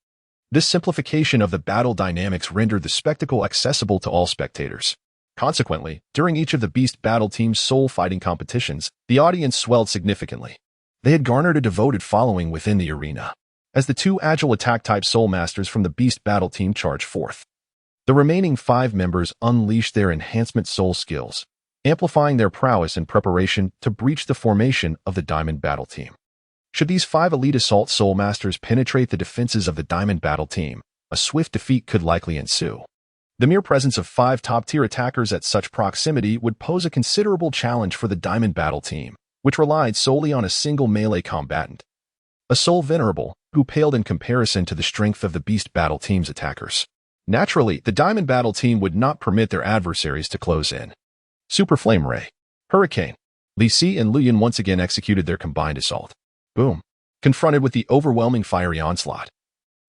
S1: This simplification of the battle dynamics rendered the spectacle accessible to all spectators. Consequently, during each of the Beast Battle team's soul fighting competitions, the audience swelled significantly. They had garnered a devoted following within the arena. As the 2 agile attack-type Soul Masters from the Beast Battle team charged forth, the remaining 5 members unleashed their enhancement soul skills, amplifying their prowess in preparation to breach the formation of the Diamond Battle team. Should these 5 elite assault Soul Masters penetrate the defenses of the Diamond Battle team, a swift defeat could likely ensue. The mere presence of 5 top-tier attackers at such proximity would pose a considerable challenge for the Diamond Battle team, which relied solely on a single melee combatant, a Soul Venerable, who paled in comparison to the strength of the Beast Battle team's attackers. Naturally, the Diamond Battle team would not permit their adversaries to close in. Super Flame Ray, Hurricane, Li Si and Luyan once again executed their combined assault. Boom. Confronted with the overwhelming fiery onslaught,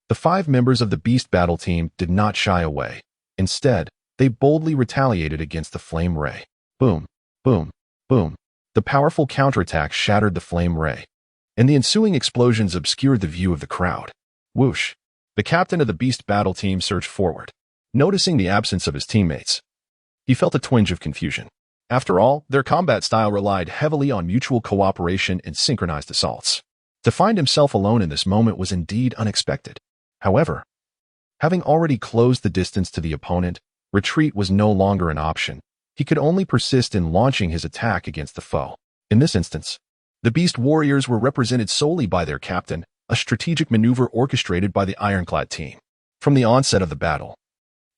S1: the 5 members of the Beast Battle team did not shy away. Instead, they boldly retaliated against the Flame Ray. Boom, boom, boom. The powerful counterattack shattered the Flame Ray, and the ensuing explosions obscured the view of the crowd. Whoosh. The captain of the Beast Battle team surged forward. Noticing the absence of his teammates, he felt a twinge of confusion. After all, their combat style relied heavily on mutual cooperation and synchronized assaults. To find himself alone in this moment was indeed unexpected. However, having already closed the distance to the opponent, retreat was no longer an option. He could only persist in launching his attack against the foe. In this instance, the Beast Warriors were represented solely by their captain, a strategic maneuver orchestrated by the Ironclad team. From the onset of the battle,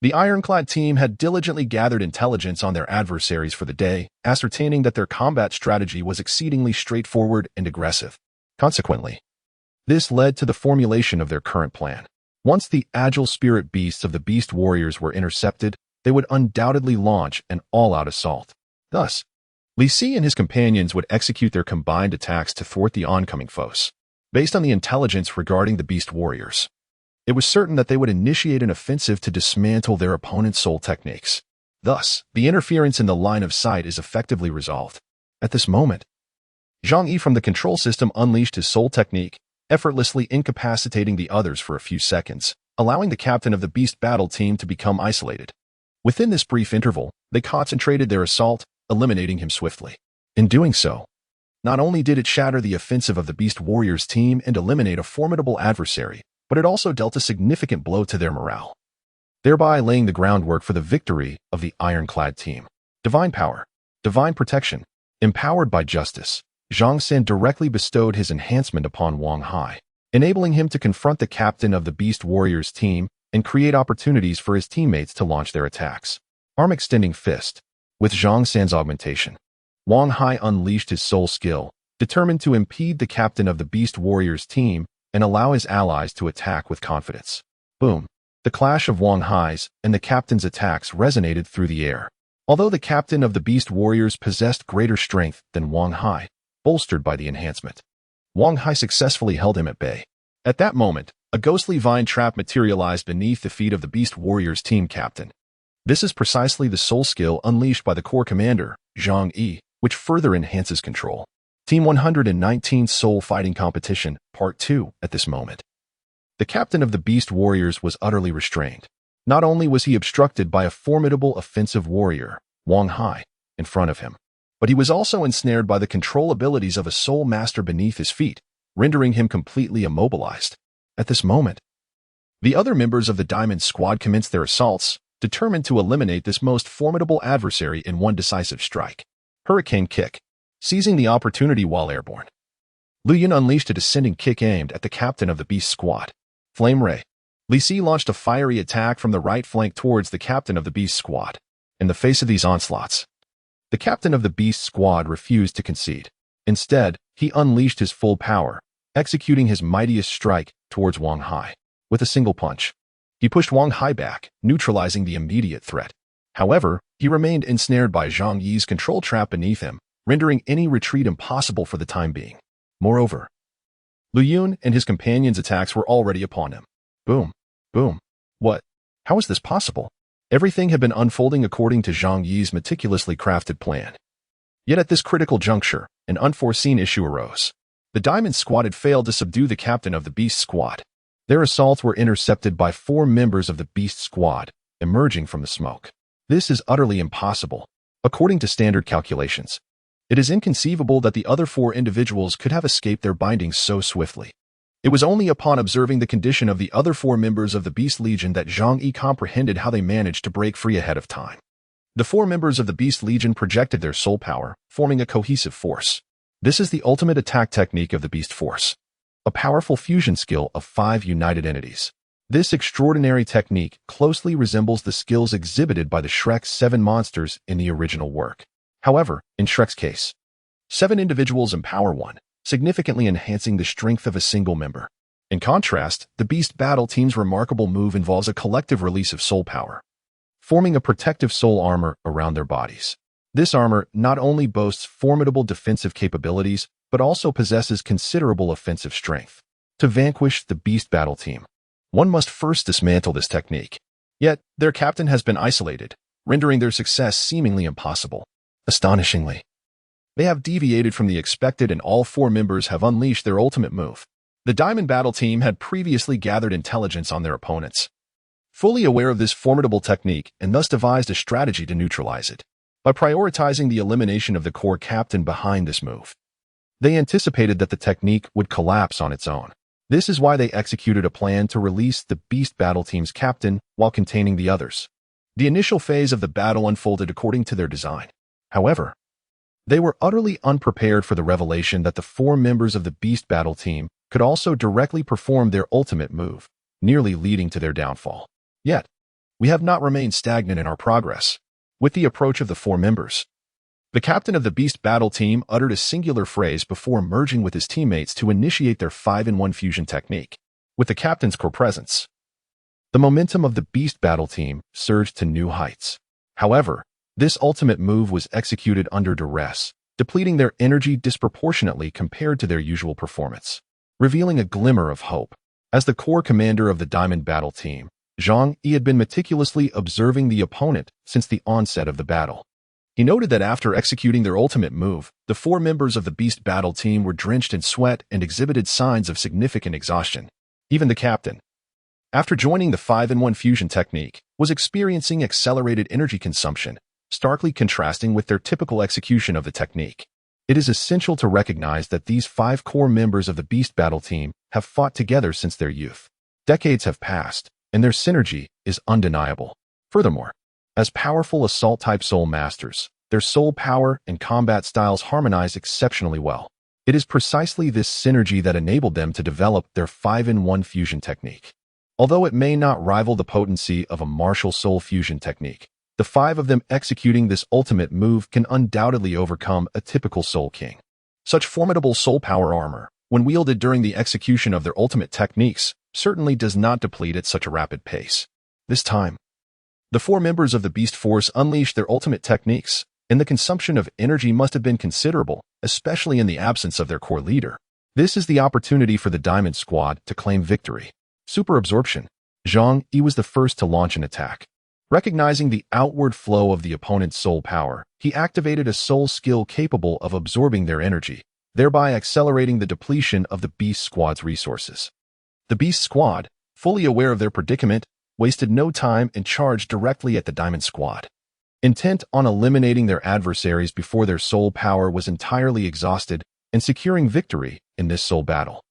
S1: the ironclad team had diligently gathered intelligence on their adversaries for the day, ascertaining that their combat strategy was exceedingly straightforward and aggressive. Consequently, this led to the formulation of their current plan. Once the agile spirit beasts of the beast warriors were intercepted, they would undoubtedly launch an all-out assault. Thus, Li Si and his companions would execute their combined attacks to thwart the oncoming foes. Based on the intelligence regarding the beast warriors, it was certain that they would initiate an offensive to dismantle their opponent's soul techniques. Thus, the interference in the line of sight is effectively resolved. At this moment, Zhang Yi from the control system unleashed his soul technique, effortlessly incapacitating the others for a few seconds, allowing the captain of the beast battle team to become isolated. Within this brief interval, they concentrated their assault, eliminating him swiftly. In doing so, not only did it shatter the offensive of the beast warriors team and eliminate a formidable adversary, but it also dealt a significant blow to their morale, thereby laying the groundwork for the victory of the ironclad team. Divine power, divine protection, empowered by justice, Zhang San directly bestowed his enhancement upon Wang Hai, enabling him to confront the captain of the beast warriors team and create opportunities for his teammates to launch their attacks. Arm extending fist. With Zhang San's augmentation, Wang Hai unleashed his soul skill, determined to impede the captain of the beast warriors team and allow his allies to attack with confidence. Boom! The clash of Wang Hai's and the captain's attacks resonated through the air. Although the captain of the beast warriors possessed greater strength than Wang Hai, bolstered by the enhancement, Wang Hai successfully held him at bay. At that moment, a ghostly vine trap materialized beneath the feet of the beast warriors team captain. This is precisely the soul skill unleashed by the core commander, Zhang Yi, which further enhances control. Team 119 Soul Fighting Competition, Part 2, at this moment. The captain of the beast warriors was utterly restrained. Not only was he obstructed by a formidable offensive warrior, Wang Hai, in front of him, but he was also ensnared by the control abilities of a soul master beneath his feet, rendering him completely immobilized. At this moment, the other members of the Diamond Squad commenced their assaults, determined to eliminate this most formidable adversary in one decisive strike. Hurricane Kick. Seizing the opportunity while airborne, Lu Yun unleashed a descending kick aimed at the captain of the beast squad. Flame Ray. Li Si launched a fiery attack from the right flank towards the captain of the beast squad. In the face of these onslaughts, the captain of the beast squad refused to concede. Instead, he unleashed his full power, executing his mightiest strike towards Wang Hai. With a single punch, he pushed Wang Hai back, neutralizing the immediate threat. However, he remained ensnared by Zhang Yi's control trap beneath him, rendering any retreat impossible for the time being. Moreover, Lu Yun and his companions' attacks were already upon him. Boom. Boom. What? How is this possible? Everything had been unfolding according to Zhang Yi's meticulously crafted plan. Yet at this critical juncture, an unforeseen issue arose. The Diamond Squad had failed to subdue the captain of the Beast Squad. Their assaults were intercepted by 4 members of the Beast Squad, emerging from the smoke. This is utterly impossible. According to standard calculations, it is inconceivable that the other 4 individuals could have escaped their bindings so swiftly. It was only upon observing the condition of the other 4 members of the Beast Legion that Zhang Yi comprehended how they managed to break free ahead of time. The 4 members of the Beast Legion projected their soul power, forming a cohesive force. This is the ultimate attack technique of the Beast Force, a powerful fusion skill of 5 united entities. This extraordinary technique closely resembles the skills exhibited by the Shrek's 7 monsters in the original work. However, in Shrek's case, 7 individuals empower one, significantly enhancing the strength of a single member. In contrast, the Beast Battle Team's remarkable move involves a collective release of soul power, forming a protective soul armor around their bodies. This armor not only boasts formidable defensive capabilities, but also possesses considerable offensive strength. To vanquish the Beast Battle Team, one must first dismantle this technique. Yet, their captain has been isolated, rendering their success seemingly impossible. Astonishingly, they have deviated from the expected and all 4 members have unleashed their ultimate move. The Diamond Battle Team had previously gathered intelligence on their opponents, fully aware of this formidable technique and thus devised a strategy to neutralize it. By prioritizing the elimination of the core captain behind this move, they anticipated that the technique would collapse on its own. This is why they executed a plan to release the Beast Battle Team's captain while containing the others. The initial phase of the battle unfolded according to their design. However, they were utterly unprepared for the revelation that the 4 members of the Beast Battle Team could also directly perform their ultimate move. nearly leading to their downfall. Yet, we have not remained stagnant in our progress. With the approach of the four members, the captain of the Beast Battle Team uttered a singular phrase before merging with his teammates to initiate their 5-in-1 fusion technique. With the captain's core presence, the momentum of the Beast Battle Team surged to new heights. However, this ultimate move was executed under duress, depleting their energy disproportionately compared to their usual performance, revealing a glimmer of hope. As the core commander of the Diamond Battle Team, Zhang Yi had been meticulously observing the opponent since the onset of the battle. He noted that after executing their ultimate move, the four members of the Beast Battle Team were drenched in sweat and exhibited signs of significant exhaustion. Even the captain, after joining the 5-in-1 fusion technique, was experiencing accelerated energy consumption, starkly contrasting with their typical execution of the technique. It is essential to recognize that these 5 core members of the Beast Battle Team have fought together since their youth. Decades have passed, and their synergy is undeniable. Furthermore, as powerful assault-type soul masters, their soul power and combat styles harmonize exceptionally well. It is precisely this synergy that enabled them to develop their 5-in-1 fusion technique. Although it may not rival the potency of a martial soul fusion technique, the 5 of them executing this ultimate move can undoubtedly overcome a typical Soul King. Such formidable soul power armor, when wielded during the execution of their ultimate techniques, certainly does not deplete at such a rapid pace. This time, the 4 members of the Beast Force unleashed their ultimate techniques, and the consumption of energy must have been considerable, especially in the absence of their core leader. This is the opportunity for the Diamond Squad to claim victory. Super absorption. Zhang Yi was the first to launch an attack. Recognizing the outward flow of the opponent's soul power, he activated a soul skill capable of absorbing their energy, thereby accelerating the depletion of the Beast Squad's resources. The Beast Squad, fully aware of their predicament, wasted no time and charged directly at the Diamond Squad, intent on eliminating their adversaries before their soul power was entirely exhausted and securing victory in this soul battle.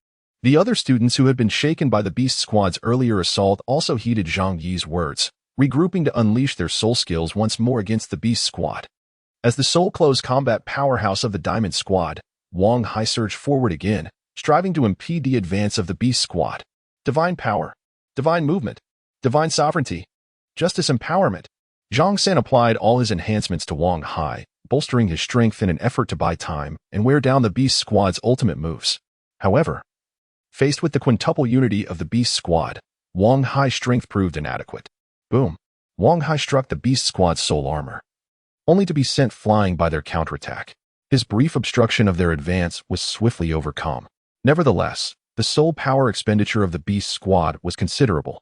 S1: The other students who had been shaken by the Beast Squad's earlier assault also heeded Zhang Yi's words, regrouping to unleash their soul skills once more against the Beast Squad. As the soul-close combat powerhouse of the Diamond Squad, Wang Hai surged forward again, striving to impede the advance of the Beast Squad. Divine power, divine movement, divine sovereignty, justice empowerment. Zhang San applied all his enhancements to Wang Hai, bolstering his strength in an effort to buy time and wear down the Beast Squad's ultimate moves. However, faced with the quintuple unity of the Beast Squad, Wang Hai's strength proved inadequate. Boom! Wang Hai struck the Beast Squad's soul armor, only to be sent flying by their counterattack. His brief obstruction of their advance was swiftly overcome. Nevertheless, the soul power expenditure of the Beast Squad was considerable.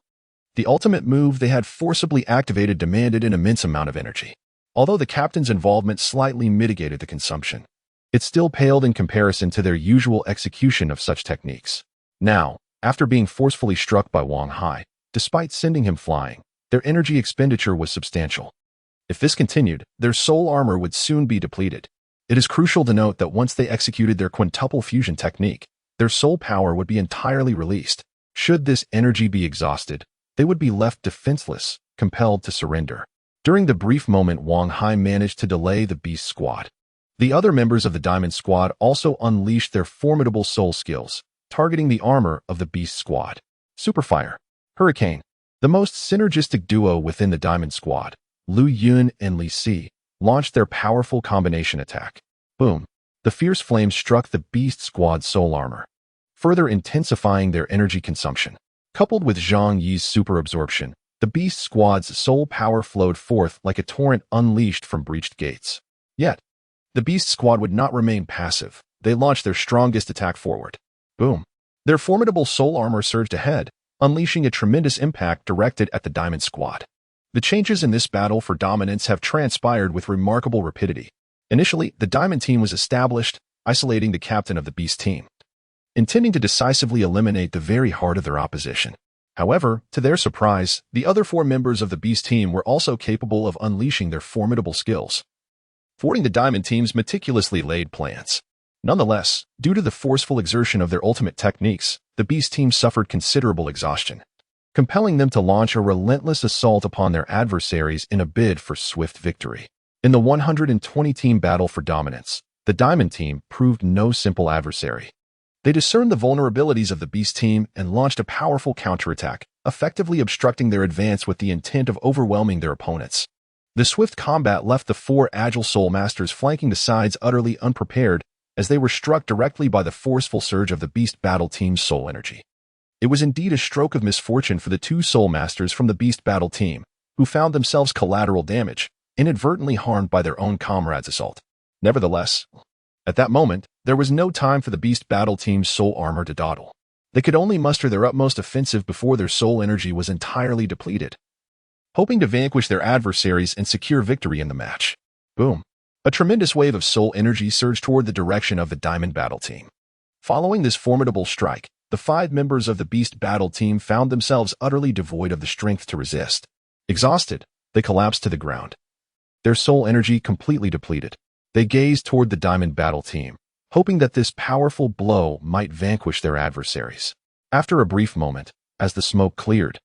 S1: The ultimate move they had forcibly activated demanded an immense amount of energy. Although the captain's involvement slightly mitigated the consumption, it still paled in comparison to their usual execution of such techniques. Now, after being forcefully struck by Wang Hai, despite sending him flying, their energy expenditure was substantial. If this continued, their soul armor would soon be depleted. It is crucial to note that once they executed their quintuple fusion technique, their soul power would be entirely released. Should this energy be exhausted, they would be left defenseless, compelled to surrender. During the brief moment Wang Hai managed to delay the Beast Squad, the other members of the Diamond Squad also unleashed their formidable soul skills, targeting the armor of the Beast Squad. Superfire, Hurricane. The most synergistic duo within the Diamond Squad, Lu Yun and Li Si, launched their powerful combination attack. Boom! The fierce flames struck the Beast Squad's soul armor, further intensifying their energy consumption. Coupled with Zhang Yi's super absorption, the Beast Squad's soul power flowed forth like a torrent unleashed from breached gates. Yet, the Beast Squad would not remain passive. They launched their strongest attack forward. Boom! Their formidable soul armor surged ahead, unleashing a tremendous impact directed at the Diamond Squad. The changes in this battle for dominance have transpired with remarkable rapidity. Initially, the Diamond Team was established, isolating the captain of the Beast Team, intending to decisively eliminate the very heart of their opposition. However, to their surprise, the other 4 members of the Beast Team were also capable of unleashing their formidable skills, thwarting the Diamond Team's meticulously laid plans. Nonetheless, due to the forceful exertion of their ultimate techniques, the Beast Team suffered considerable exhaustion, compelling them to launch a relentless assault upon their adversaries in a bid for swift victory. In the 120-team battle for dominance, the Diamond Team proved no simple adversary. They discerned the vulnerabilities of the Beast Team and launched a powerful counterattack, effectively obstructing their advance with the intent of overwhelming their opponents. The swift combat left the four agile soul masters flanking the sides utterly unprepared as they were struck directly by the forceful surge of the beast battle team's soul energy. It was indeed a stroke of misfortune for the two soul masters from the beast battle team, who found themselves collateral damage, inadvertently harmed by their own comrades' assault. Nevertheless, at that moment, there was no time for the beast battle team's soul armor to dawdle. They could only muster their utmost offensive before their soul energy was entirely depleted, hoping to vanquish their adversaries and secure victory in the match. Boom. A tremendous wave of soul energy surged toward the direction of the Diamond Battle Team. Following this formidable strike, the 5 members of the Beast Battle Team found themselves utterly devoid of the strength to resist. Exhausted, they collapsed to the ground. Their soul energy completely depleted. They gazed toward the Diamond Battle Team, hoping that this powerful blow might vanquish their adversaries. After a brief moment, as the smoke cleared,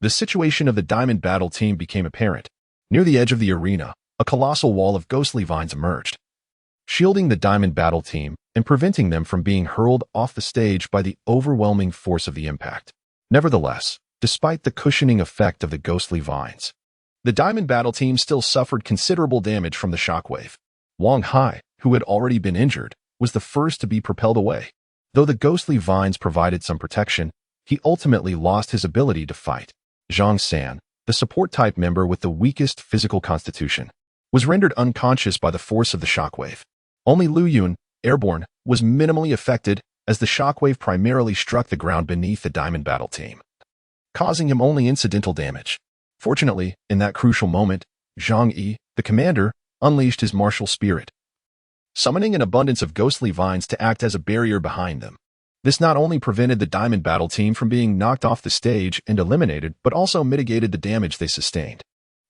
S1: the situation of the Diamond Battle Team became apparent. Near the edge of the arena, a colossal wall of ghostly vines emerged, shielding the Diamond Battle Team and preventing them from being hurled off the stage by the overwhelming force of the impact. Nevertheless, despite the cushioning effect of the ghostly vines, the Diamond Battle Team still suffered considerable damage from the shockwave. Wang Hai, who had already been injured, was the first to be propelled away. Though the ghostly vines provided some protection, he ultimately lost his ability to fight. Zhang San, the support-type member with the weakest physical constitution, was rendered unconscious by the force of the shockwave. Only Lu Yun, airborne, was minimally affected as the shockwave primarily struck the ground beneath the Diamond Battle Team, causing him only incidental damage. Fortunately, in that crucial moment, Zhang Yi, the commander, unleashed his martial spirit, summoning an abundance of ghostly vines to act as a barrier behind them. This not only prevented the Diamond Battle Team from being knocked off the stage and eliminated, but also mitigated the damage they sustained.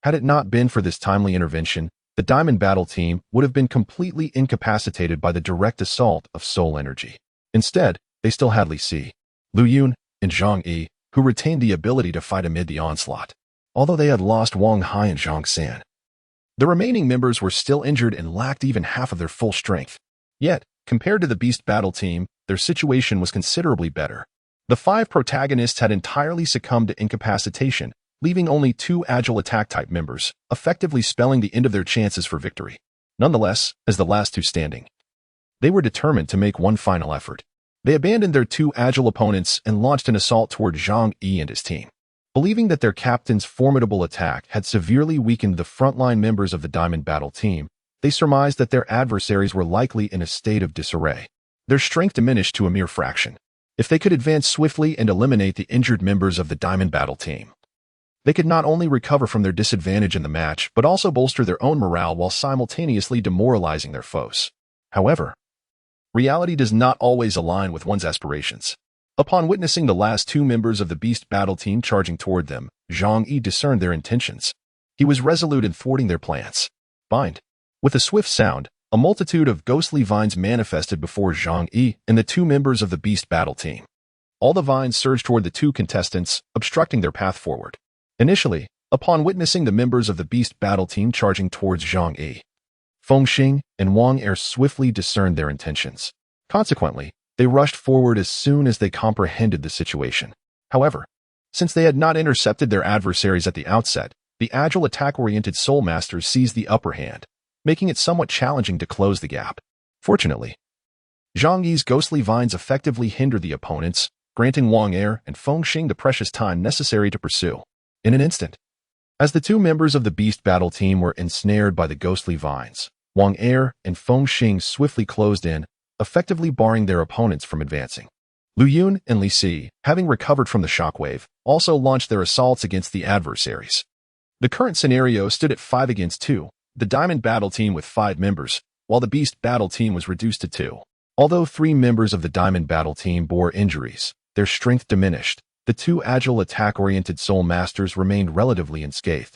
S1: Had it not been for this timely intervention, the Diamond Battle Team would have been completely incapacitated by the direct assault of soul energy. Instead, they still had Li Si, Lu Yun, and Zhang Yi, who retained the ability to fight amid the onslaught. Although they had lost Wang Hai and Zhang San, the remaining members were still injured and lacked even half of their full strength. Yet, compared to the Beast Battle Team, their situation was considerably better. The 5 protagonists had entirely succumbed to incapacitation, leaving only 2 agile attack-type members, effectively spelling the end of their chances for victory. Nonetheless, as the last 2 standing, they were determined to make one final effort. They abandoned their 2 agile opponents and launched an assault toward Zhang Yi and his team. Believing that their captain's formidable attack had severely weakened the frontline members of the Diamond Battle Team, they surmised that their adversaries were likely in a state of disarray. Their strength diminished to a mere fraction. If they could advance swiftly and eliminate the injured members of the Diamond Battle Team, they could not only recover from their disadvantage in the match, but also bolster their own morale while simultaneously demoralizing their foes. However, reality does not always align with one's aspirations. Upon witnessing the last 2 members of the Beast Battle Team charging toward them, Zhang Yi discerned their intentions. He was resolute in thwarting their plans. Bind. With a swift sound, a multitude of ghostly vines manifested before Zhang Yi and the 2 members of the Beast Battle Team. All the vines surged toward the 2 contestants, obstructing their path forward. Initially, upon witnessing the members of the Beast Battle Team charging towards Zhang Yi, Fengxing and Wang Er swiftly discerned their intentions. Consequently, they rushed forward as soon as they comprehended the situation. However, since they had not intercepted their adversaries at the outset, the agile attack-oriented Soul Masters seized the upper hand, making it somewhat challenging to close the gap. Fortunately, Zhang Yi's ghostly vines effectively hindered the opponents, granting Wang Er and Fengxing the precious time necessary to pursue. In an instant, as the 2 members of the Beast Battle Team were ensnared by the ghostly vines, Wang Er and Fengxing swiftly closed in, effectively barring their opponents from advancing. Lu Yun and Li Si, having recovered from the shockwave, also launched their assaults against the adversaries. The current scenario stood at 5 against 2, the Diamond Battle Team with 5 members, while the Beast Battle Team was reduced to 2. Although 3 members of the Diamond Battle Team bore injuries, their strength diminished. The 2 agile attack-oriented Soul Masters remained relatively unscathed,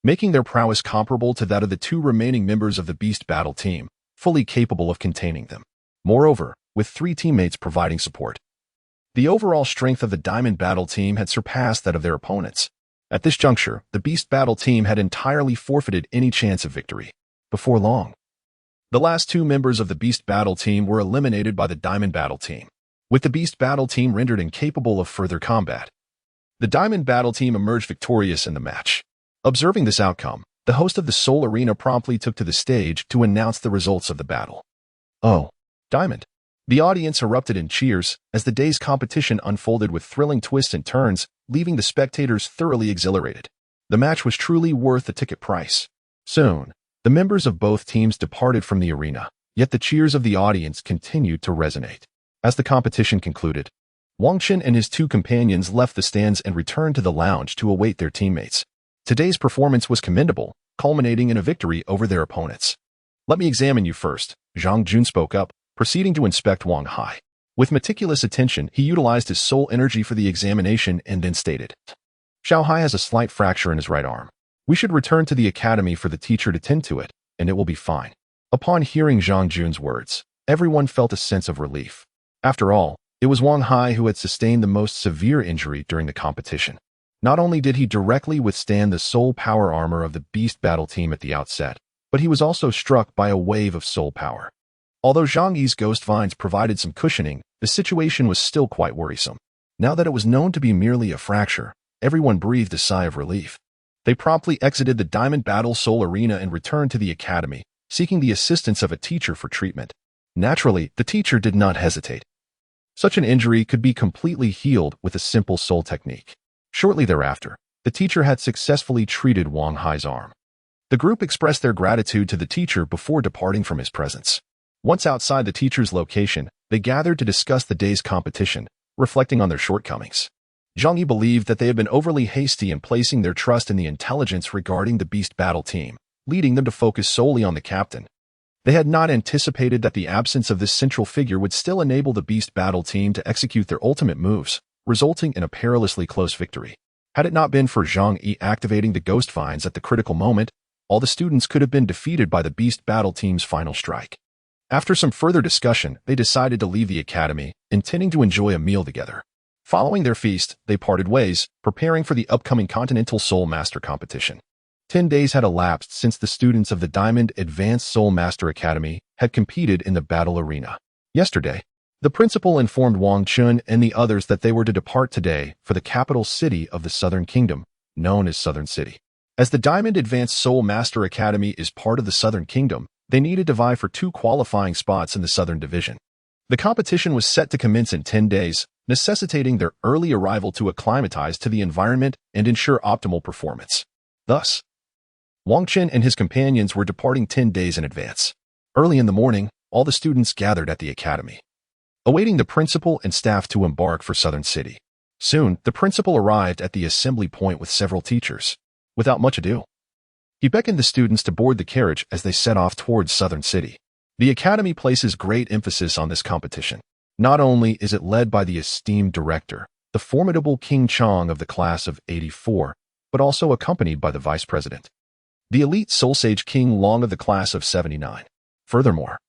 S1: making their prowess comparable to that of the 2 remaining members of the Beast Battle Team, fully capable of containing them. Moreover, with 3 teammates providing support, the overall strength of the Diamond Battle Team had surpassed that of their opponents. At this juncture, the Beast Battle Team had entirely forfeited any chance of victory. Before long, the last 2 members of the Beast Battle Team were eliminated by the Diamond Battle Team, with the Beast Battle Team rendered incapable of further combat. The Diamond Battle team emerged victorious in the match. Observing this outcome, the host of the Soul Arena promptly took to the stage to announce the results of the battle. "Oh, Diamond!" The audience erupted in cheers as the day's competition unfolded with thrilling twists and turns, leaving the spectators thoroughly exhilarated. The match was truly worth the ticket price. Soon, the members of both teams departed from the arena, yet the cheers of the audience continued to resonate. As the competition concluded, Wang Qin and his two companions left the stands and returned to the lounge to await their teammates. Today's performance was commendable, culminating in a victory over their opponents. "Let me examine you first," Zhang Jun spoke up, proceeding to inspect Wang Hai. With meticulous attention, he utilized his soul energy for the examination and then stated, "Xiao Hai has a slight fracture in his right arm. We should return to the academy for the teacher to tend to it, and it will be fine." Upon hearing Zhang Jun's words, everyone felt a sense of relief. After all, it was Wang Hai who had sustained the most severe injury during the competition. Not only did he directly withstand the soul power armor of the Beast Battle team at the outset, but he was also struck by a wave of soul power. Although Zhang Yi's ghost vines provided some cushioning, the situation was still quite worrisome. Now that it was known to be merely a fracture, everyone breathed a sigh of relief. They promptly exited the Diamond Battle Soul Arena and returned to the academy, seeking the assistance of a teacher for treatment. Naturally, the teacher did not hesitate. Such an injury could be completely healed with a simple soul technique. Shortly thereafter, the teacher had successfully treated Wang Hai's arm. The group expressed their gratitude to the teacher before departing from his presence. Once outside the teacher's location, they gathered to discuss the day's competition, reflecting on their shortcomings. Zhang Yi believed that they had been overly hasty in placing their trust in the intelligence regarding the Beast Battle team, leading them to focus solely on the captain. They had not anticipated that the absence of this central figure would still enable the Beast Battle team to execute their ultimate moves, resulting in a perilously close victory. Had it not been for Zhang Yi activating the ghost vines at the critical moment, all the students could have been defeated by the Beast Battle team's final strike. After some further discussion, they decided to leave the academy, intending to enjoy a meal together. Following their feast, they parted ways, preparing for the upcoming Continental Soul Master competition. 10 days had elapsed since the students of the Diamond Advanced Soul Master Academy had competed in the battle arena. Yesterday, the principal informed Wang Chun and the others that they were to depart today for the capital city of the Southern Kingdom, known as Southern City. As the Diamond Advanced Soul Master Academy is part of the Southern Kingdom, they needed to vie for 2 qualifying spots in the Southern Division. The competition was set to commence in 10 days, necessitating their early arrival to acclimatize to the environment and ensure optimal performance. Thus, Wang Qin and his companions were departing 10 days in advance. Early in the morning, all the students gathered at the academy, awaiting the principal and staff to embark for Southern City. Soon, the principal arrived at the assembly point with several teachers. Without much ado, he beckoned the students to board the carriage as they set off towards Southern City. The academy places great emphasis on this competition. Not only is it led by the esteemed director, the formidable King Chong of the class of 84, but also accompanied by the vice president, the elite Soul Sage King Long of the class of 79. Furthermore,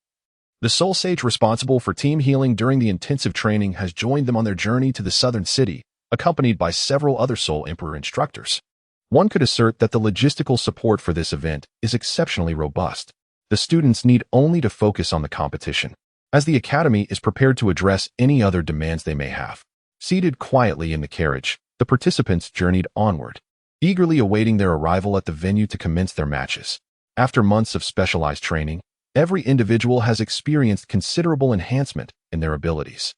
S1: the Soul Sage responsible for team healing during the intensive training has joined them on their journey to the Southern City, accompanied by several other Soul Emperor instructors. One could assert that the logistical support for this event is exceptionally robust. The students need only to focus on the competition, as the academy is prepared to address any other demands they may have. Seated quietly in the carriage, the participants journeyed onward, eagerly awaiting their arrival at the venue to commence their matches. After months of specialized training, every individual has experienced considerable enhancement in their abilities.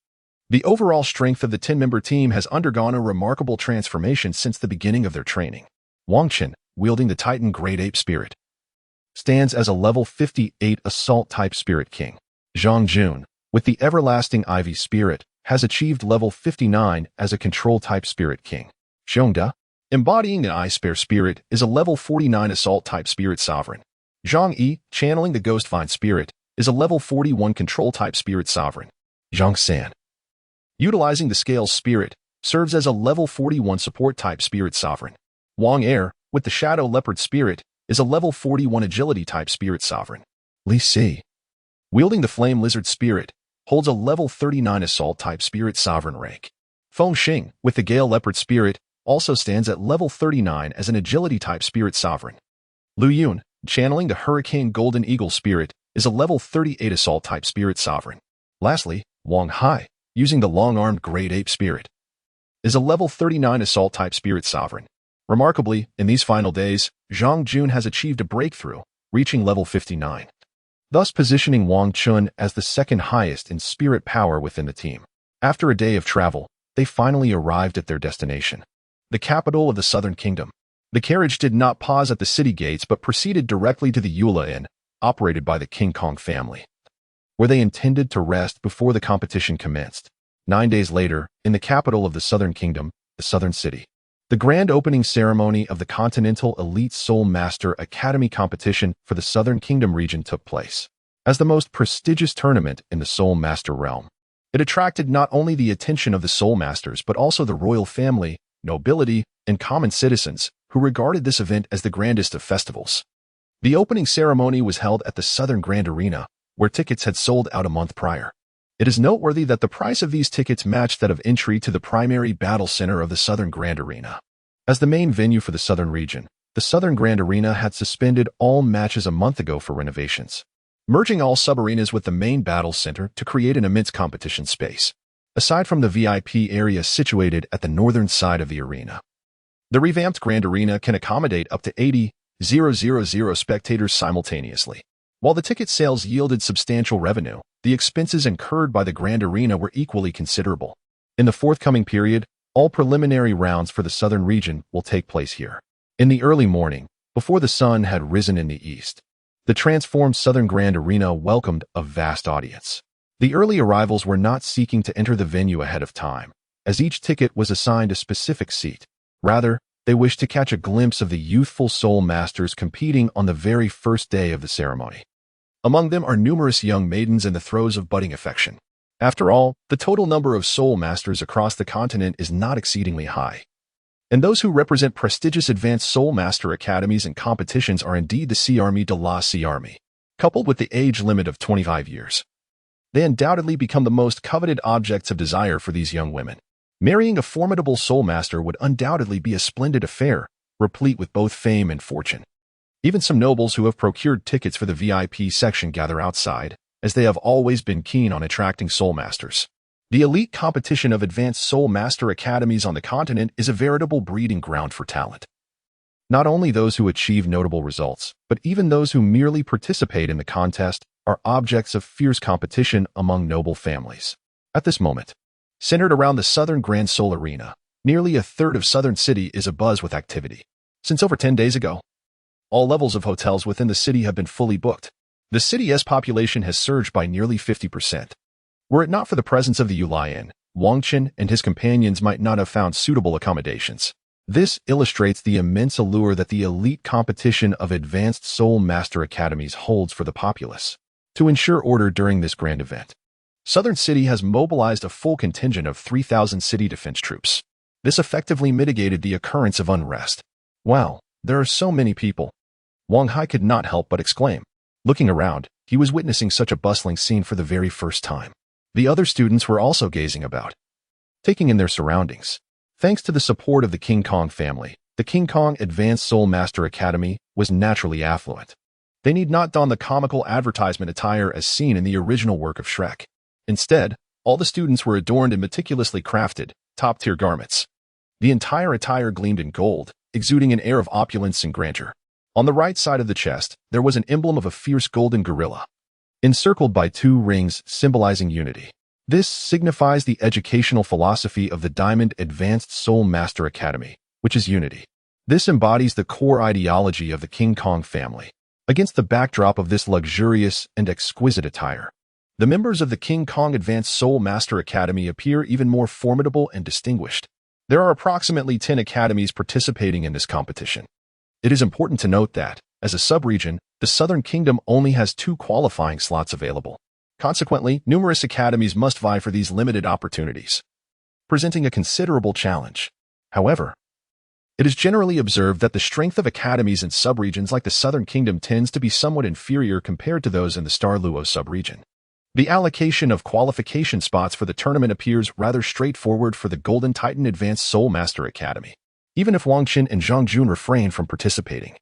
S1: The overall strength of the 10-member team has undergone a remarkable transformation since the beginning of their training. Wang Qin, wielding the Titan Great Ape Spirit, stands as a level 58 Assault-type Spirit King. Zhang Jun, with the Everlasting Ivy Spirit, has achieved level 59 as a Control-type Spirit King. Xiongda, embodying the Ice Bear Spirit, is a level 49 Assault-type Spirit Sovereign. Zhang Yi, channeling the Ghost Vine Spirit, is a level 41 Control-type Spirit Sovereign. Zhang San, utilizing the Scales Spirit, serves as a level 41 Support-type Spirit Sovereign. Wang Er, with the Shadow Leopard Spirit, is a level 41 Agility-type Spirit Sovereign. Li Si, wielding the Flame Lizard Spirit, holds a level 39 Assault-type Spirit Sovereign rank. Feng Xing, with the Gale Leopard Spirit, also stands at level 39 as an Agility-type Spirit Sovereign. Lu Yun, channeling the Hurricane Golden Eagle Spirit, is a level 38 Assault-type Spirit Sovereign. Lastly, Wang Hai, using the Long-Armed Great Ape Spirit, is a level 39 assault-type spirit sovereign. Remarkably, in these final days, Zhang Jun has achieved a breakthrough, reaching level 59, thus positioning Wang Chun as the second highest in spirit power within the team. After a day of travel, they finally arrived at their destination, the capital of the Southern Kingdom. The carriage did not pause at the city gates but proceeded directly to the Eula Inn, operated by the King Kong family, where they intended to rest before the competition commenced. 9 days later, in the capital of the Southern Kingdom, the Southern City, the grand opening ceremony of the Continental Elite Soul Master Academy competition for the Southern Kingdom region took place. As the most prestigious tournament in the Soul Master realm, it attracted not only the attention of the Soul Masters but also the royal family, nobility, and common citizens, who regarded this event as the grandest of festivals. The opening ceremony was held at the Southern Grand Arena, where tickets had sold out a month prior. It is noteworthy that the price of these tickets matched that of entry to the primary battle center of the Southern Grand Arena. As the main venue for the Southern region, the Southern Grand Arena had suspended all matches a month ago for renovations, merging all sub-arenas with the main battle center to create an immense competition space. Aside from the VIP area situated at the northern side of the arena, the revamped Grand Arena can accommodate up to 80,000 spectators simultaneously. While the ticket sales yielded substantial revenue, the expenses incurred by the Grand Arena were equally considerable. In the forthcoming period, all preliminary rounds for the southern region will take place here. In the early morning, before the sun had risen in the east, the transformed Southern Grand Arena welcomed a vast audience. The early arrivals were not seeking to enter the venue ahead of time, as each ticket was assigned a specific seat. Rather, they wished to catch a glimpse of the youthful soul masters competing on the very first day of the ceremony. Among them are numerous young maidens in the throes of budding affection. After all, the total number of soul masters across the continent is not exceedingly high, and those who represent prestigious advanced soul master academies and competitions are indeed the C-Army de la C-Army. Coupled with the age limit of 25 years, they undoubtedly become the most coveted objects of desire for these young women. Marrying a formidable soul master would undoubtedly be a splendid affair, replete with both fame and fortune. Even some nobles who have procured tickets for the VIP section gather outside, as they have always been keen on attracting soul masters. The elite competition of advanced soul master academies on the continent is a veritable breeding ground for talent. Not only those who achieve notable results, but even those who merely participate in the contest are objects of fierce competition among noble families. At this moment, centered around the Southern Grand Soul Arena, nearly a third of Southern City is abuzz with activity. Since over 10 days ago, all levels of hotels within the city have been fully booked. The city's population has surged by nearly 50%. Were it not for the presence of the Eula Inn, Wang Chun and his companions might not have found suitable accommodations. This illustrates the immense allure that the elite competition of advanced soul master academies holds for the populace. To ensure order during this grand event, Southern City has mobilized a full contingent of 3,000 city defense troops. This effectively mitigated the occurrence of unrest. Wow, there are so many people. Wang Hai could not help but exclaim. Looking around, he was witnessing such a bustling scene for the very first time. The other students were also gazing about, taking in their surroundings. Thanks to the support of the King Kong family, the King Kong Advanced Soul Master Academy was naturally affluent. They need not don the comical advertisement attire as seen in the original work of Shrek. Instead, all the students were adorned in meticulously crafted, top-tier garments. The entire attire gleamed in gold, exuding an air of opulence and grandeur. On the right side of the chest, there was an emblem of a fierce golden gorilla, encircled by 2 rings symbolizing unity. This signifies the educational philosophy of the Diamond Advanced Soul Master Academy, which is unity. This embodies the core ideology of the King Kong family. Against the backdrop of this luxurious and exquisite attire, the members of the King Kong Advanced Soul Master Academy appear even more formidable and distinguished. There are approximately 10 academies participating in this competition. It is important to note that, as a sub-region, the Southern Kingdom only has 2 qualifying slots available. Consequently, numerous academies must vie for these limited opportunities, presenting a considerable challenge. However, it is generally observed that the strength of academies in sub-regions like the Southern Kingdom tends to be somewhat inferior compared to those in the Star Luo sub-region. The allocation of qualification spots for the tournament appears rather straightforward for the Golden Titan Advanced Soul Master Academy, even if Wang Qin and Zhang Jun refrain from participating.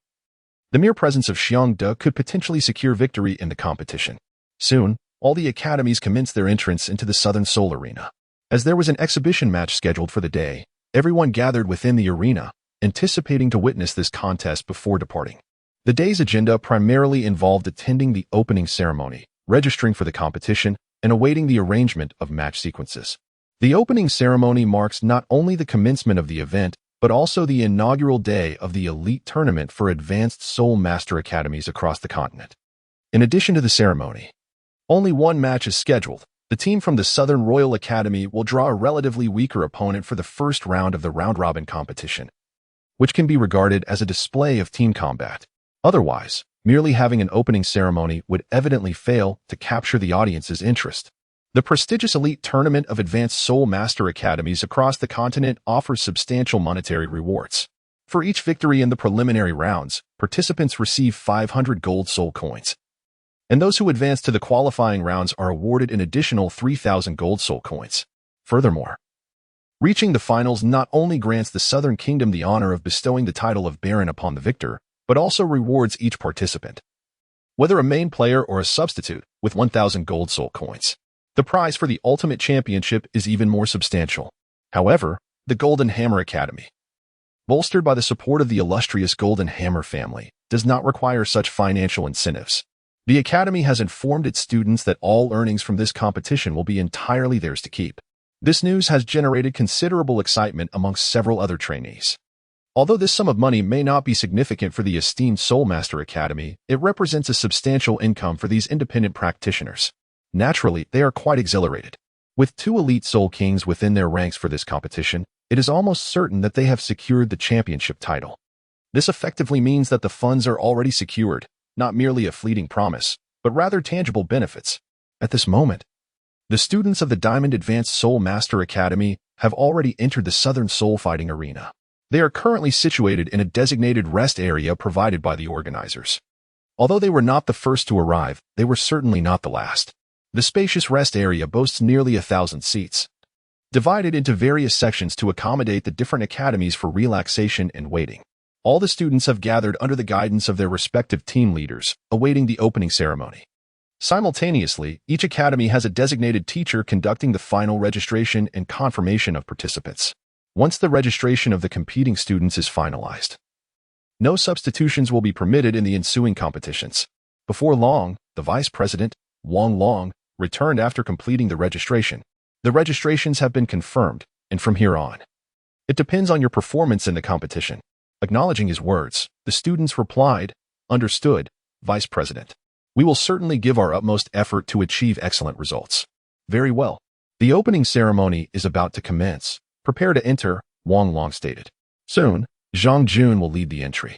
S1: The mere presence of Xiang De could potentially secure victory in the competition. Soon, all the academies commenced their entrance into the Southern Soul Arena. As there was an exhibition match scheduled for the day, Everyone gathered within the arena, anticipating to witness this contest before departing. The day's agenda primarily involved attending the opening ceremony, registering for the competition, and awaiting the arrangement of match sequences. The opening ceremony marks not only the commencement of the event, but also the inaugural day of the elite tournament for advanced Soul Master Academies across the continent. In addition to the ceremony, only one match is scheduled. The team from the Southern Royal Academy will draw a relatively weaker opponent for the first round of the round-robin competition, which can be regarded as a display of team combat. Otherwise, merely having an opening ceremony would evidently fail to capture the audience's interest. The prestigious elite tournament of advanced Soul Master Academies across the continent offers substantial monetary rewards. For each victory in the preliminary rounds, participants receive 500 gold soul coins, and those who advance to the qualifying rounds are awarded an additional 3,000 gold soul coins. Furthermore, reaching the finals not only grants the Southern Kingdom the honor of bestowing the title of Baron upon the victor, but also rewards each participant, whether a main player or a substitute, with 1,000 gold soul coins. The prize for the ultimate championship is even more substantial. However, the Golden Hammer Academy, bolstered by the support of the illustrious Golden Hammer family, does not require such financial incentives. The Academy has informed its students that all earnings from this competition will be entirely theirs to keep. This news has generated considerable excitement amongst several other trainees. Although this sum of money may not be significant for the esteemed Soul Master Academy, it represents a substantial income for these independent practitioners. Naturally, they are quite exhilarated. With 2 elite Soul Kings within their ranks for this competition, it is almost certain that they have secured the championship title. This effectively means that the funds are already secured, not merely a fleeting promise, but rather tangible benefits. At this moment, the students of the Diamond Advanced Soul Master Academy have already entered the Southern Soul Fighting Arena. They are currently situated in a designated rest area provided by the organizers. Although they were not the first to arrive, they were certainly not the last. The spacious rest area boasts nearly 1,000 seats, divided into various sections to accommodate the different academies for relaxation and waiting. All the students have gathered under the guidance of their respective team leaders, awaiting the opening ceremony. Simultaneously, each academy has a designated teacher conducting the final registration and confirmation of participants. Once the registration of the competing students is finalized, no substitutions will be permitted in the ensuing competitions. Before long, the Vice President, Wang Long, returned after completing the registration. The registrations have been confirmed, and from here on, it depends on your performance in the competition. Acknowledging his words, the students replied, "Understood, Vice President. We will certainly give our utmost effort to achieve excellent results." Very well. The opening ceremony is about to commence. Prepare to enter, Wang Long stated. Soon, Zhang Jun will lead the entry,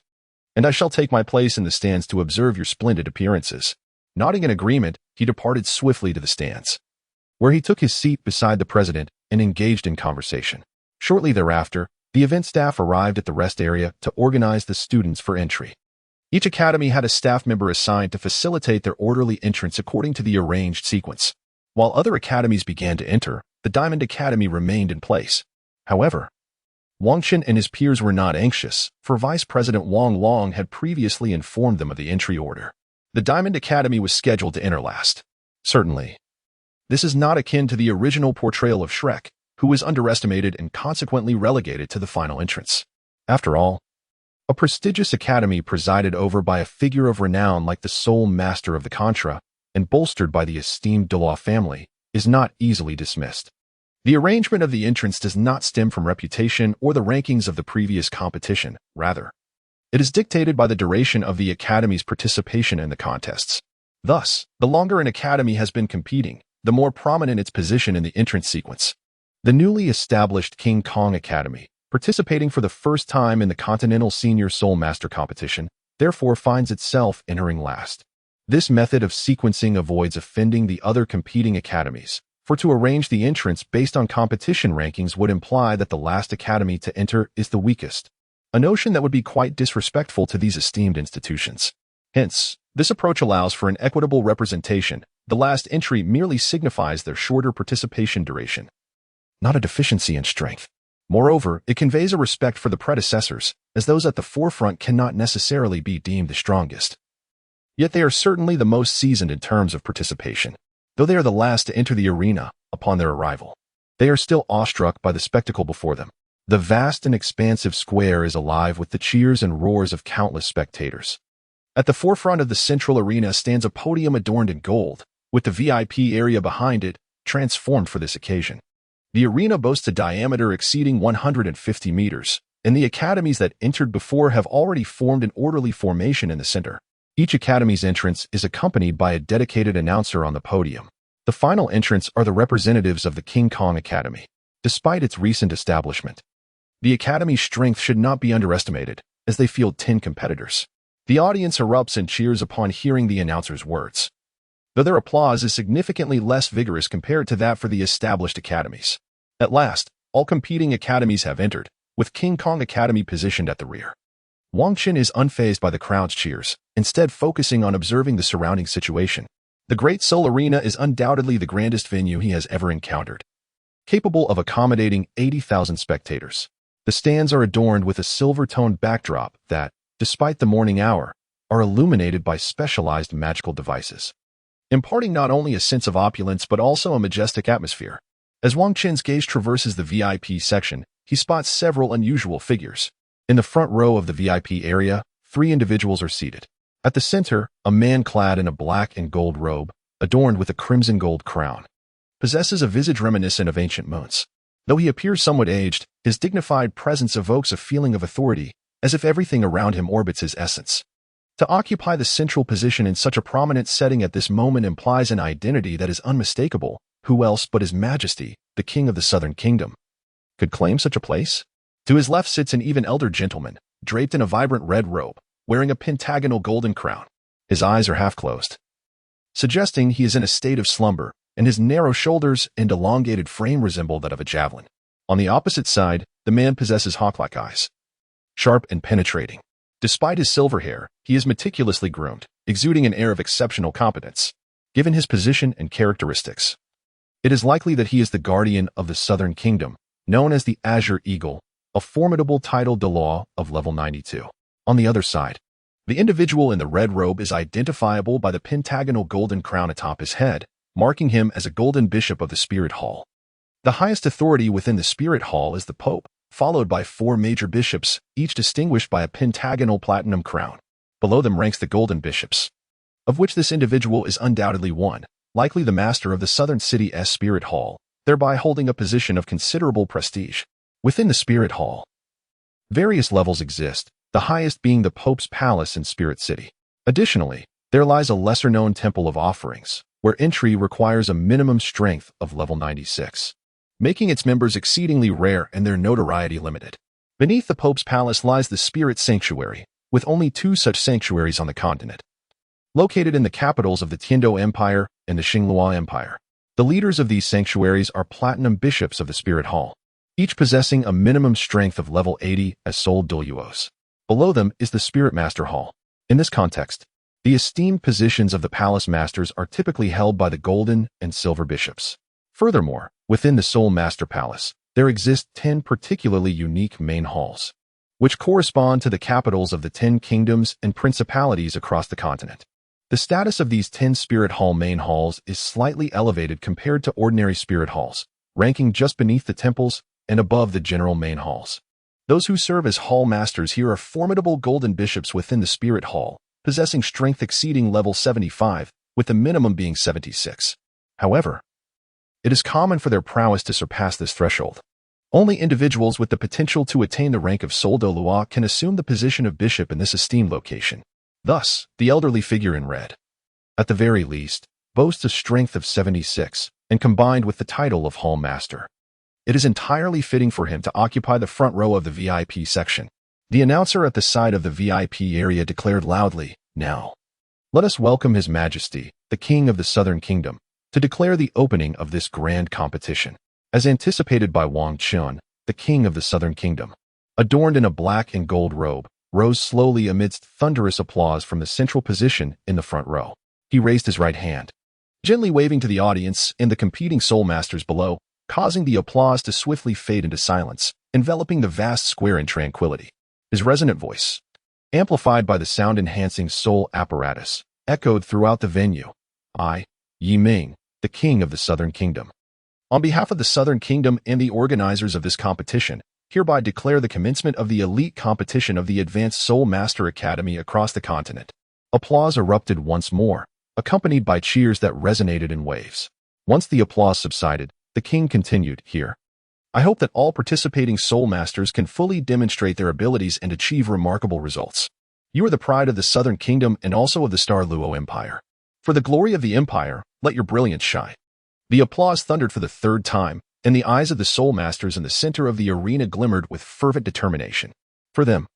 S1: and I shall take my place in the stands to observe your splendid appearances. Nodding in agreement, he departed swiftly to the stands, where he took his seat beside the president and engaged in conversation. Shortly thereafter, the event staff arrived at the rest area to organize the students for entry. Each academy had a staff member assigned to facilitate their orderly entrance according to the arranged sequence. While other academies began to enter, the Diamond Academy remained in place. However, Wang Chen and his peers were not anxious, for Vice President Wang Long had previously informed them of the entry order. The Diamond Academy was scheduled to enter last. Certainly, this is not akin to the original portrayal of Shrek, who was underestimated and consequently relegated to the final entrance. After all, a prestigious academy presided over by a figure of renown like the Soul Master of the Contra and bolstered by the esteemed Douluo family is not easily dismissed. The arrangement of the entrance does not stem from reputation or the rankings of the previous competition. Rather, it is dictated by the duration of the academy's participation in the contests. Thus, the longer an academy has been competing, the more prominent its position in the entrance sequence. The newly established King Kong Academy, participating for the first time in the Continental Senior Soul Master Competition, therefore finds itself entering last. This method of sequencing avoids offending the other competing academies, for to arrange the entrance based on competition rankings would imply that the last academy to enter is the weakest, a notion that would be quite disrespectful to these esteemed institutions. Hence, this approach allows for an equitable representation. The last entry merely signifies their shorter participation duration, not a deficiency in strength. Moreover, it conveys a respect for the predecessors, as those at the forefront cannot necessarily be deemed the strongest. Yet they are certainly the most seasoned in terms of participation. Though they are the last to enter the arena upon their arrival, they are still awestruck by the spectacle before them. The vast and expansive square is alive with the cheers and roars of countless spectators. At the forefront of the central arena stands a podium adorned in gold, with the VIP area behind it, transformed for this occasion. The arena boasts a diameter exceeding 150 meters, and the academies that entered before have already formed an orderly formation in the center. Each academy's entrance is accompanied by a dedicated announcer on the podium. The final entrants are the representatives of the King Kong Academy. Despite its recent establishment, the academy's strength should not be underestimated, as they field 10 competitors. The audience erupts and cheers upon hearing the announcer's words, though their applause is significantly less vigorous compared to that for the established academies. At last, all competing academies have entered, with King Kong Academy positioned at the rear. Wang Qin is unfazed by the crowd's cheers, instead focusing on observing the surrounding situation. The Great Seoul Arena is undoubtedly the grandest venue he has ever encountered, capable of accommodating 80,000 spectators. The stands are adorned with a silver-toned backdrop that, despite the morning hour, are illuminated by specialized magical devices, imparting not only a sense of opulence but also a majestic atmosphere. As Wang Qin's gaze traverses the VIP section, he spots several unusual figures. In the front row of the VIP area, 3 individuals are seated. At the center, a man clad in a black and gold robe, adorned with a crimson gold crown, possesses a visage reminiscent of ancient monks. Though he appears somewhat aged, his dignified presence evokes a feeling of authority, as if everything around him orbits his essence. To occupy the central position in such a prominent setting at this moment implies an identity that is unmistakable. Who else but His Majesty, the King of the Southern Kingdom, could claim such a place? To his left sits an even elder gentleman, draped in a vibrant red robe, wearing a pentagonal golden crown. His eyes are half closed, suggesting he is in a state of slumber, and his narrow shoulders and elongated frame resemble that of a javelin. On the opposite side, the man possesses hawk-like eyes, sharp and penetrating. Despite his silver hair, he is meticulously groomed, exuding an air of exceptional competence. Given his position and characteristics, it is likely that he is the guardian of the Southern Kingdom, known as the Azure Eagle, a formidable title de law of level 92. On the other side, the individual in the red robe is identifiable by the pentagonal golden crown atop his head, marking him as a golden bishop of the Spirit Hall. The highest authority within the Spirit Hall is the Pope, followed by 4 major bishops, each distinguished by a pentagonal platinum crown. Below them ranks the golden bishops, of which this individual is undoubtedly one, likely the master of the Southern City's Spirit Hall, thereby holding a position of considerable prestige. Within the Spirit Hall, various levels exist, the highest being the Pope's Palace in Spirit City. Additionally, there lies a lesser-known Temple of Offerings, where entry requires a minimum strength of level 96, making its members exceedingly rare and their notoriety limited. Beneath the Pope's Palace lies the Spirit Sanctuary, with only 2 such sanctuaries on the continent, located in the capitals of the Douluo Empire and the Xingluo Empire. The leaders of these sanctuaries are platinum bishops of the Spirit Hall, each possessing a minimum strength of level 80 as sole Douluos. Below them is the Spirit Master Hall. In this context, the esteemed positions of the palace masters are typically held by the golden and silver bishops. Furthermore, within the Soul Master Palace, there exist 10 particularly unique main halls, which correspond to the capitals of the 10 kingdoms and principalities across the continent. The status of these 10 Spirit Hall main halls is slightly elevated compared to ordinary Spirit Halls, ranking just beneath the temples and above the general main halls. Those who serve as hall masters here are formidable golden bishops within the Spirit Hall, possessing strength exceeding level 75, with the minimum being 76. However, it is common for their prowess to surpass this threshold. Only individuals with the potential to attain the rank of Sol Douluo can assume the position of bishop in this esteemed location. Thus, the elderly figure in red, at the very least, boasts a strength of 76, and combined with the title of Hall Master, it is entirely fitting for him to occupy the front row of the VIP section. The announcer at the side of the VIP area declared loudly, "Now, let us welcome His Majesty, the King of the Southern Kingdom, to declare the opening of this grand competition." As anticipated by Wang Qin, the King of the Southern Kingdom, adorned in a black and gold robe, rose slowly amidst thunderous applause from the central position in the front row. He raised his right hand, gently waving to the audience and the competing soul masters below, causing the applause to swiftly fade into silence, enveloping the vast square in tranquility. His resonant voice, amplified by the sound-enhancing soul apparatus, echoed throughout the venue. "I, Yi Ming, the King of the Southern Kingdom, on behalf of the Southern Kingdom and the organizers of this competition, hereby declare the commencement of the elite competition of the Advanced Soul Master Academy across the continent. Applause erupted once more, accompanied by cheers that resonated in waves. Once the applause subsided, the king continued, "Here. I hope that all participating soul masters can fully demonstrate their abilities and achieve remarkable results. You are the pride of the Southern Kingdom and also of the Douluo Empire. For the glory of the empire, let your brilliance shine." The applause thundered for the third time, and the eyes of the soul masters in the center of the arena glimmered with fervent determination. For them,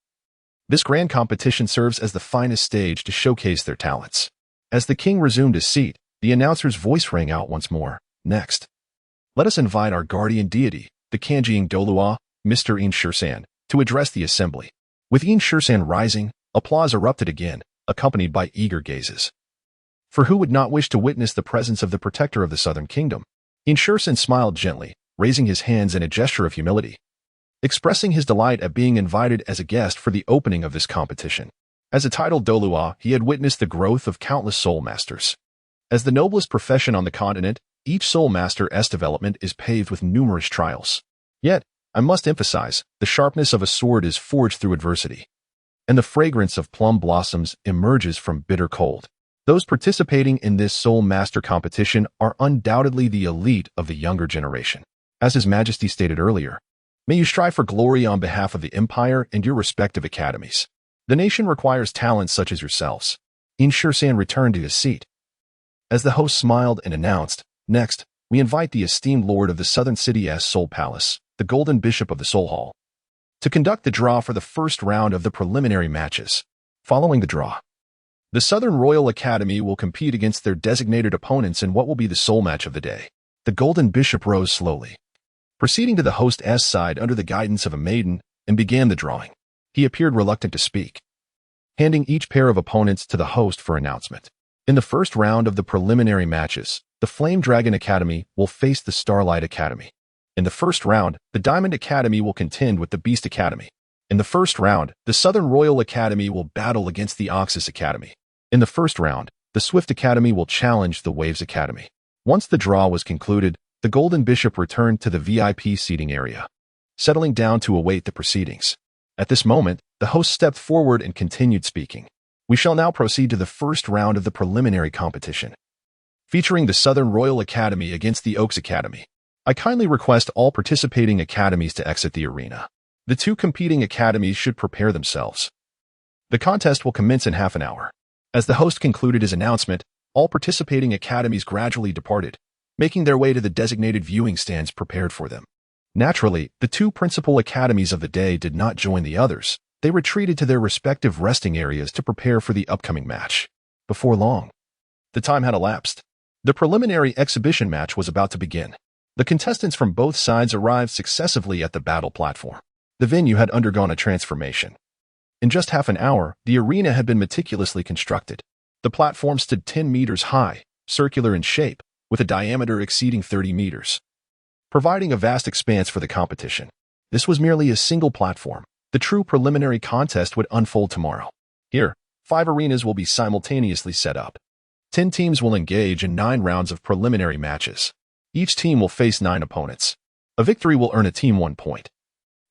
S1: this grand competition serves as the finest stage to showcase their talents. As the king resumed his seat, the announcer's voice rang out once more. "Next, let us invite our guardian deity, the Kanjiing Douluo, Mr. In Shursan, to address the assembly." With In Shursan rising, applause erupted again, accompanied by eager gazes. For who would not wish to witness the presence of the protector of the Southern Kingdom? In Shursan smiled gently, raising his hands in a gesture of humility, expressing his delight at being invited as a guest for the opening of this competition. As a titled Douluo, he had witnessed the growth of countless soul masters. As the noblest profession on the continent, each soul master's development is paved with numerous trials. Yet, I must emphasize, the sharpness of a sword is forged through adversity, and the fragrance of plum blossoms emerges from bitter cold. Those participating in this soul master competition are undoubtedly the elite of the younger generation. As His Majesty stated earlier, may you strive for glory on behalf of the empire and your respective academies. The nation requires talents such as yourselves. In Shursan returned to his seat. As the host smiled and announced, "Next, we invite the esteemed lord of the Southern City's Soul Palace, the Golden Bishop of the Soul Hall, to conduct the draw for the first round of the preliminary matches. Following the draw, the Southern Royal Academy will compete against their designated opponents in what will be the soul match of the day." The Golden Bishop rose slowly, proceeding to the host's side under the guidance of a maiden, and began the drawing. He appeared reluctant to speak, handing each pair of opponents to the host for announcement. In the first round of the preliminary matches, the Flame Dragon Academy will face the Starlight Academy. In the first round, the Diamond Academy will contend with the Beast Academy. In the first round, the Southern Royal Academy will battle against the Oxus Academy. In the first round, the Swift Academy will challenge the Waves Academy. Once the draw was concluded, the Golden Bishop returned to the VIP seating area, settling down to await the proceedings. At this moment, the host stepped forward and continued speaking. "We shall now proceed to the first round of the preliminary competition, featuring the Southern Royal Academy against the Oaks Academy. I kindly request all participating academies to exit the arena. The two competing academies should prepare themselves. The contest will commence in half an hour." As the host concluded his announcement, all participating academies gradually departed, making their way to the designated viewing stands prepared for them. Naturally, the two principal academies of the day did not join the others. They retreated to their respective resting areas to prepare for the upcoming match. Before long, the time had elapsed. The preliminary exhibition match was about to begin. The contestants from both sides arrived successively at the battle platform. The venue had undergone a transformation. In just half an hour, the arena had been meticulously constructed. The platform stood 10 meters high, circular in shape, with a diameter exceeding 30 meters, providing a vast expanse for the competition. This was merely a single platform. The true preliminary contest would unfold tomorrow. Here, 5 arenas will be simultaneously set up. 10 teams will engage in 9 rounds of preliminary matches. Each team will face 9 opponents. A victory will earn a team 1 point,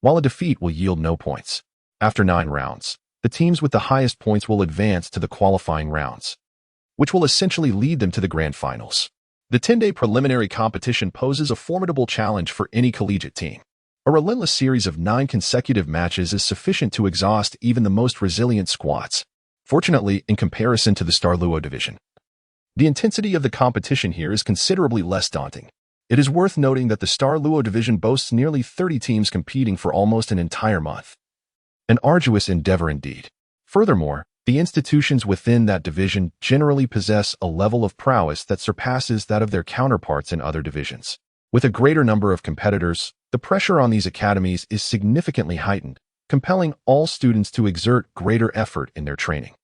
S1: while a defeat will yield no points. After 9 rounds, the teams with the highest points will advance to the qualifying rounds, which will essentially lead them to the grand finals. The 10-day preliminary competition poses a formidable challenge for any collegiate team. A relentless series of 9 consecutive matches is sufficient to exhaust even the most resilient squads. Fortunately, in comparison to the Douluo division, the intensity of the competition here is considerably less daunting. It is worth noting that the Douluo division boasts nearly 30 teams competing for almost an entire month. An arduous endeavor indeed. Furthermore, the institutions within that division generally possess a level of prowess that surpasses that of their counterparts in other divisions. With a greater number of competitors, the pressure on these academies is significantly heightened, compelling all students to exert greater effort in their training.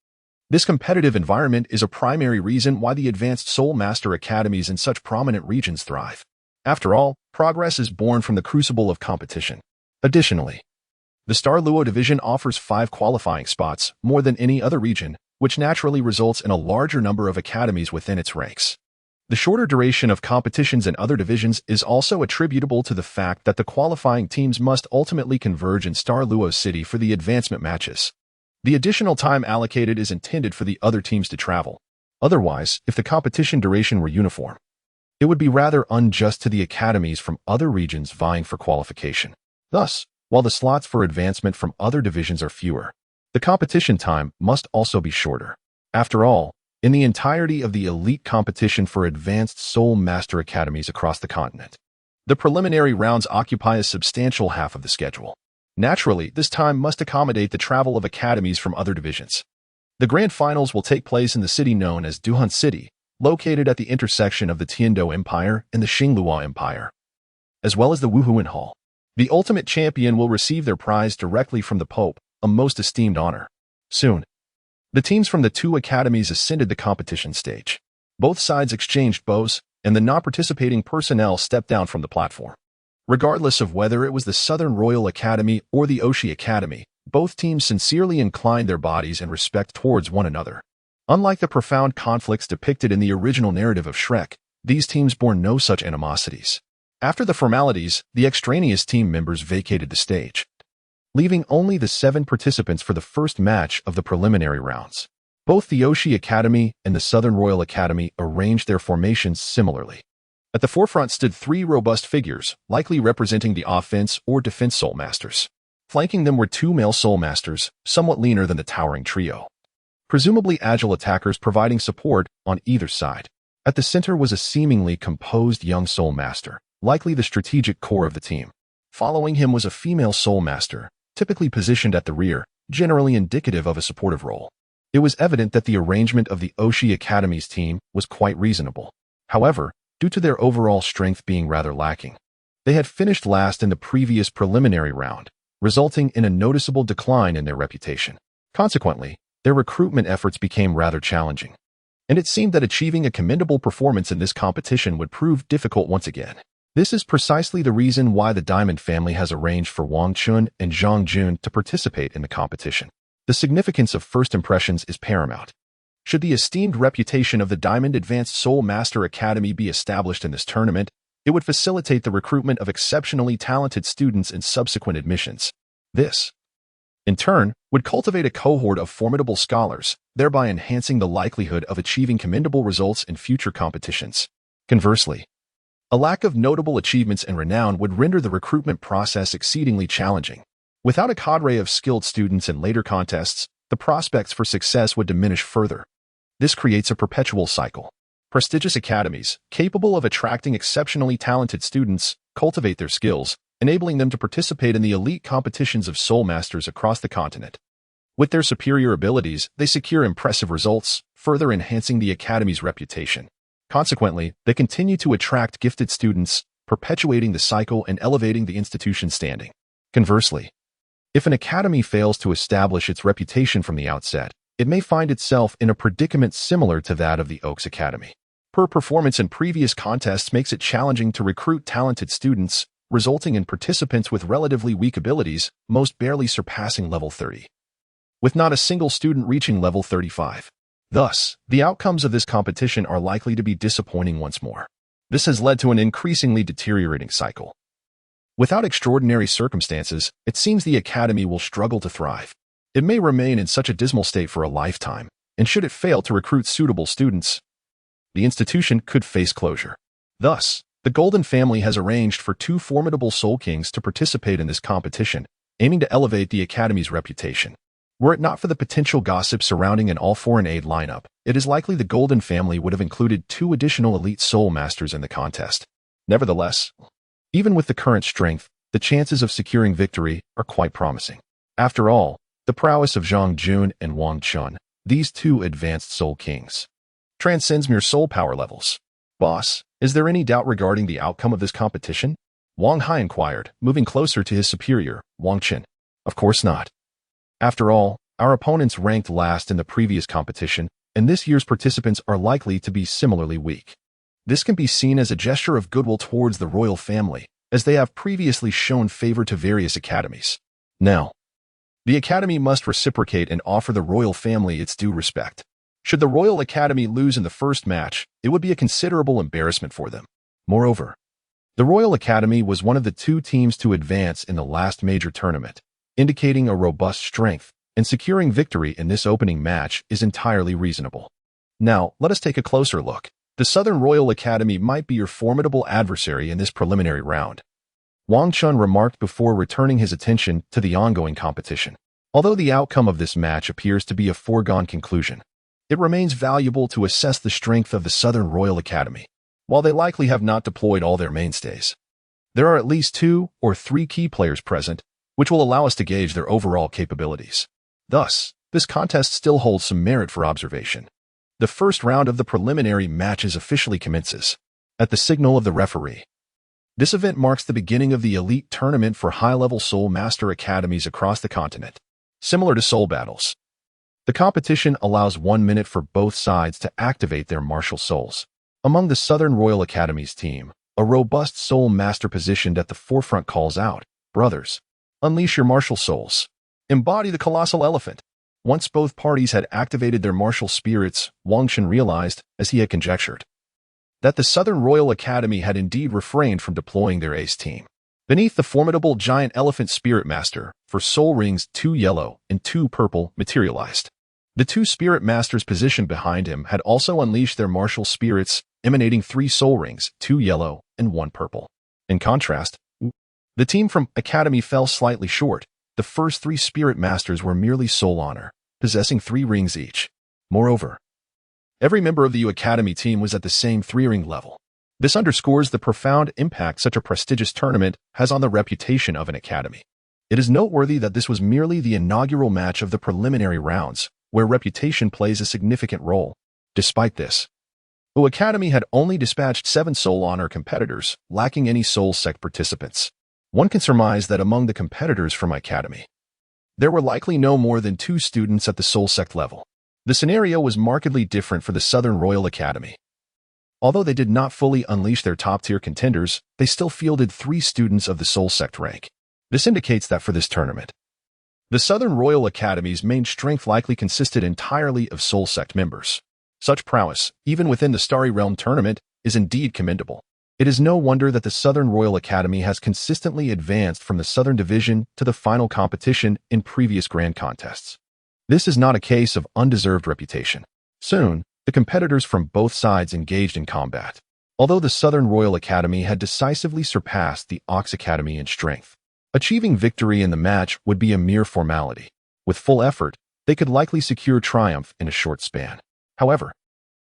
S1: This competitive environment is a primary reason why the advanced Soul Master academies in such prominent regions thrive. After all, progress is born from the crucible of competition. Additionally, the Douluo division offers 5 qualifying spots, more than any other region, which naturally results in a larger number of academies within its ranks. The shorter duration of competitions in other divisions is also attributable to the fact that the qualifying teams must ultimately converge in Star Luo City for the advancement matches. The additional time allocated is intended for the other teams to travel. Otherwise, if the competition duration were uniform, it would be rather unjust to the academies from other regions vying for qualification. Thus, while the slots for advancement from other divisions are fewer, the competition time must also be shorter. After all, in the entirety of the elite competition for advanced Soul Master academies across the continent, the preliminary rounds occupy a substantial half of the schedule. Naturally, this time must accommodate the travel of academies from other divisions. The grand finals will take place in the city known as Douluo City, located at the intersection of the Xingluo Empire and the Xingluo Empire, as well as the Wuhuan Hall. The ultimate champion will receive their prize directly from the Pope, a most esteemed honor. Soon, the teams from the two academies ascended the competition stage. Both sides exchanged bows, and the non-participating personnel stepped down from the platform. Regardless of whether it was the Southern Royal Academy or the Oshi Academy, both teams sincerely inclined their bodies in respect towards one another. Unlike the profound conflicts depicted in the original narrative of Shrek, these teams bore no such animosities. After the formalities, the extraneous team members vacated the stage, leaving only the 7 participants for the first match of the preliminary rounds. Both the Oshi Academy and the Southern Royal Academy arranged their formations similarly. At the forefront stood 3 robust figures, likely representing the offense or defense Soul Masters. Flanking them were 2 male Soul Masters, somewhat leaner than the towering trio, presumably agile attackers providing support on either side. At the center was a seemingly composed young Soul Master, likely the strategic core of the team. Following him was a female Soul Master, typically positioned at the rear, generally indicative of a supportive role. It was evident that the arrangement of the Oshi Academy's team was quite reasonable. However, due to their overall strength being rather lacking, they had finished last in the previous preliminary round, resulting in a noticeable decline in their reputation. Consequently, their recruitment efforts became rather challenging, and it seemed that achieving a commendable performance in this competition would prove difficult once again. This is precisely the reason why the Diamond family has arranged for Wang Chun and Zhang Jun to participate in the competition. The significance of first impressions is paramount. Should the esteemed reputation of the Diamond Advanced Soul Master Academy be established in this tournament, it would facilitate the recruitment of exceptionally talented students in subsequent admissions. This, in turn, would cultivate a cohort of formidable scholars, thereby enhancing the likelihood of achieving commendable results in future competitions. Conversely, a lack of notable achievements and renown would render the recruitment process exceedingly challenging. Without a cadre of skilled students in later contests, the prospects for success would diminish further. This creates a perpetual cycle. Prestigious academies, capable of attracting exceptionally talented students, cultivate their skills, enabling them to participate in the elite competitions of Soul Masters across the continent. With their superior abilities, they secure impressive results, further enhancing the academy's reputation. Consequently, they continue to attract gifted students, perpetuating the cycle and elevating the institution's standing. Conversely, if an academy fails to establish its reputation from the outset, it may find itself in a predicament similar to that of the Oaks Academy. Poor performance in previous contests makes it challenging to recruit talented students, resulting in participants with relatively weak abilities, most barely surpassing level 30, with not a single student reaching level 35. Thus, the outcomes of this competition are likely to be disappointing once more. This has led to an increasingly deteriorating cycle. Without extraordinary circumstances, it seems the academy will struggle to thrive. It may remain in such a dismal state for a lifetime, and should it fail to recruit suitable students, the institution could face closure. Thus, the Golden family has arranged for 2 formidable Soul Kings to participate in this competition, aiming to elevate the academy's reputation. Were it not for the potential gossip surrounding an all-foreign aid lineup, it is likely the Golden family would have included 2 additional elite Soul Masters in the contest. Nevertheless, even with the current strength, the chances of securing victory are quite promising. After all, the prowess of Zhang Jun and Wang Chun, these 2 advanced Soul Kings, transcends mere soul power levels. Boss, is there any doubt regarding the outcome of this competition? Wang Hai inquired, moving closer to his superior, Wang Chen. Of course not. After all, our opponents ranked last in the previous competition, and this year's participants are likely to be similarly weak. This can be seen as a gesture of goodwill towards the royal family, as they have previously shown favor to various academies. Now, the academy must reciprocate and offer the royal family its due respect. Should the Royal Academy lose in the first match, it would be a considerable embarrassment for them. Moreover, the Royal Academy was one of the two teams to advance in the last major tournament, indicating a robust strength, and securing victory in this opening match is entirely reasonable. Now, let us take a closer look. The Southern Royal Academy might be your formidable adversary in this preliminary round, Wang Chun remarked before returning his attention to the ongoing competition. Although the outcome of this match appears to be a foregone conclusion, it remains valuable to assess the strength of the Southern Royal Academy. While they likely have not deployed all their mainstays, there are at least 2 or 3 key players present, which will allow us to gauge their overall capabilities. Thus, this contest still holds some merit for observation. The first round of the preliminary matches officially commences. At the signal of the referee, this event marks the beginning of the elite tournament for high-level Soul Master Academies across the continent. Similar to Soul Battles, the competition allows 1 minute for both sides to activate their martial souls. Among the Southern Royal Academy's team, a robust Soul Master positioned at the forefront calls out, "Brothers, unleash your martial souls. Embody the colossal elephant." Once both parties had activated their martial spirits, Wang Chun realized, as he had conjectured, that the Southern Royal Academy had indeed refrained from deploying their ace team. Beneath the formidable giant elephant spirit master, for soul rings 2 yellow and 2 purple materialized. The 2 spirit masters positioned behind him had also unleashed their martial spirits, emanating 3 soul rings, 2 yellow and 1 purple. In contrast, the team from Academy fell slightly short. The first 3 spirit masters were merely soul honor, possessing 3 rings each. Moreover, every member of the Academy team was at the same 3-ring level. This underscores the profound impact such a prestigious tournament has on the reputation of an academy. It is noteworthy that this was merely the inaugural match of the preliminary rounds, where reputation plays a significant role. Despite this, the Academy had only dispatched 7 Soul Honor competitors, lacking any Soul Sect participants. One can surmise that among the competitors from Academy, there were likely no more than 2 students at the Soul Sect level. The scenario was markedly different for the Southern Royal Academy. Although they did not fully unleash their top-tier contenders, they still fielded 3 students of the Soul Sect rank. This indicates that for this tournament, the Southern Royal Academy's main strength likely consisted entirely of Soul Sect members. Such prowess, even within the Starry Realm tournament, is indeed commendable. It is no wonder that the Southern Royal Academy has consistently advanced from the Southern Division to the final competition in previous grand contests. This is not a case of undeserved reputation. Soon, the competitors from both sides engaged in combat. Although the Southern Royal Academy had decisively surpassed the Ox Academy in strength, achieving victory in the match would be a mere formality. With full effort, they could likely secure triumph in a short span. However,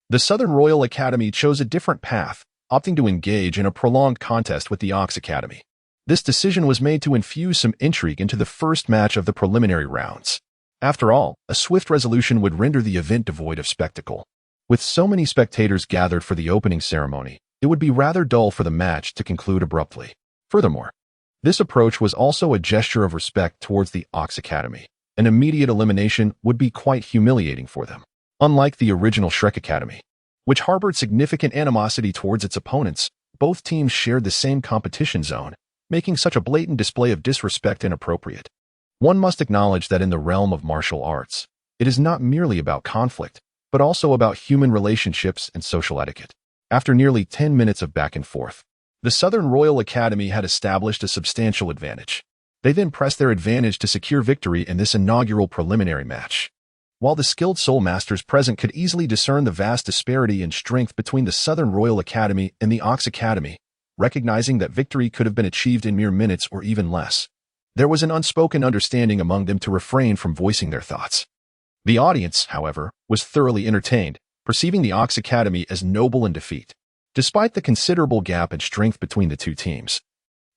S1: the Southern Royal Academy chose a different path, opting to engage in a prolonged contest with the Ox Academy. This decision was made to infuse some intrigue into the first match of the preliminary rounds. After all, a swift resolution would render the event devoid of spectacle. With so many spectators gathered for the opening ceremony, it would be rather dull for the match to conclude abruptly. Furthermore, this approach was also a gesture of respect towards the Ox Academy. An immediate elimination would be quite humiliating for them. Unlike the original Shrek Academy, which harbored significant animosity towards its opponents, both teams shared the same competition zone, making such a blatant display of disrespect inappropriate. One must acknowledge that in the realm of martial arts, it is not merely about conflict, but also about human relationships and social etiquette. After nearly 10 minutes of back and forth, the Southern Royal Academy had established a substantial advantage. They then pressed their advantage to secure victory in this inaugural preliminary match. While the skilled Soul Masters present could easily discern the vast disparity in strength between the Southern Royal Academy and the Ox Academy, recognizing that victory could have been achieved in mere minutes or even less, there was an unspoken understanding among them to refrain from voicing their thoughts. The audience, however, was thoroughly entertained, perceiving the Ox Academy as noble in defeat. Despite the considerable gap in strength between the two teams,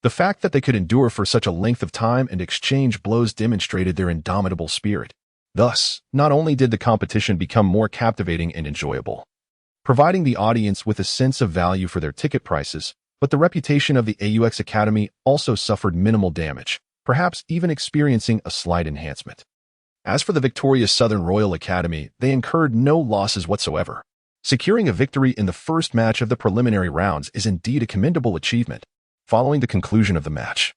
S1: the fact that they could endure for such a length of time and exchange blows demonstrated their indomitable spirit. Thus, not only did the competition become more captivating and enjoyable, providing the audience with a sense of value for their ticket prices, but the reputation of the AUX Academy also suffered minimal damage, perhaps even experiencing a slight enhancement. As for the victorious Southern Royal Academy, they incurred no losses whatsoever. Securing a victory in the first match of the preliminary rounds is indeed a commendable achievement. Following the conclusion of the match,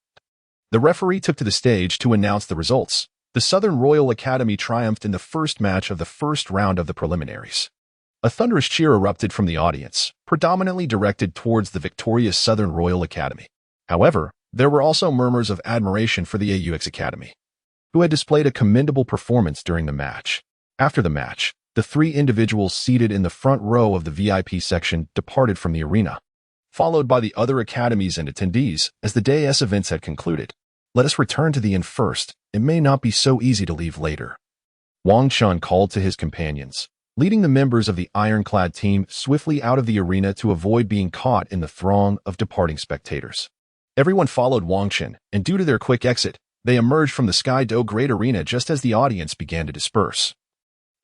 S1: the referee took to the stage to announce the results. the Southern Royal Academy triumphed in the first match of the first round of the preliminaries. A thunderous cheer erupted from the audience, predominantly directed towards the victorious Southern Royal Academy. However, there were also murmurs of admiration for the AUX Academy, who had displayed a commendable performance during the match. After the match, the three individuals seated in the front row of the VIP section departed from the arena, followed by the other academies and attendees as the day's events had concluded. Let us return to the inn first. It may not be so easy to leave later. Wang Chun called to his companions, leading the members of the ironclad team swiftly out of the arena to avoid being caught in the throng of departing spectators. Everyone followed Wang Chun, and due to their quick exit, they emerged from the Sky Do Great Arena just as the audience began to disperse,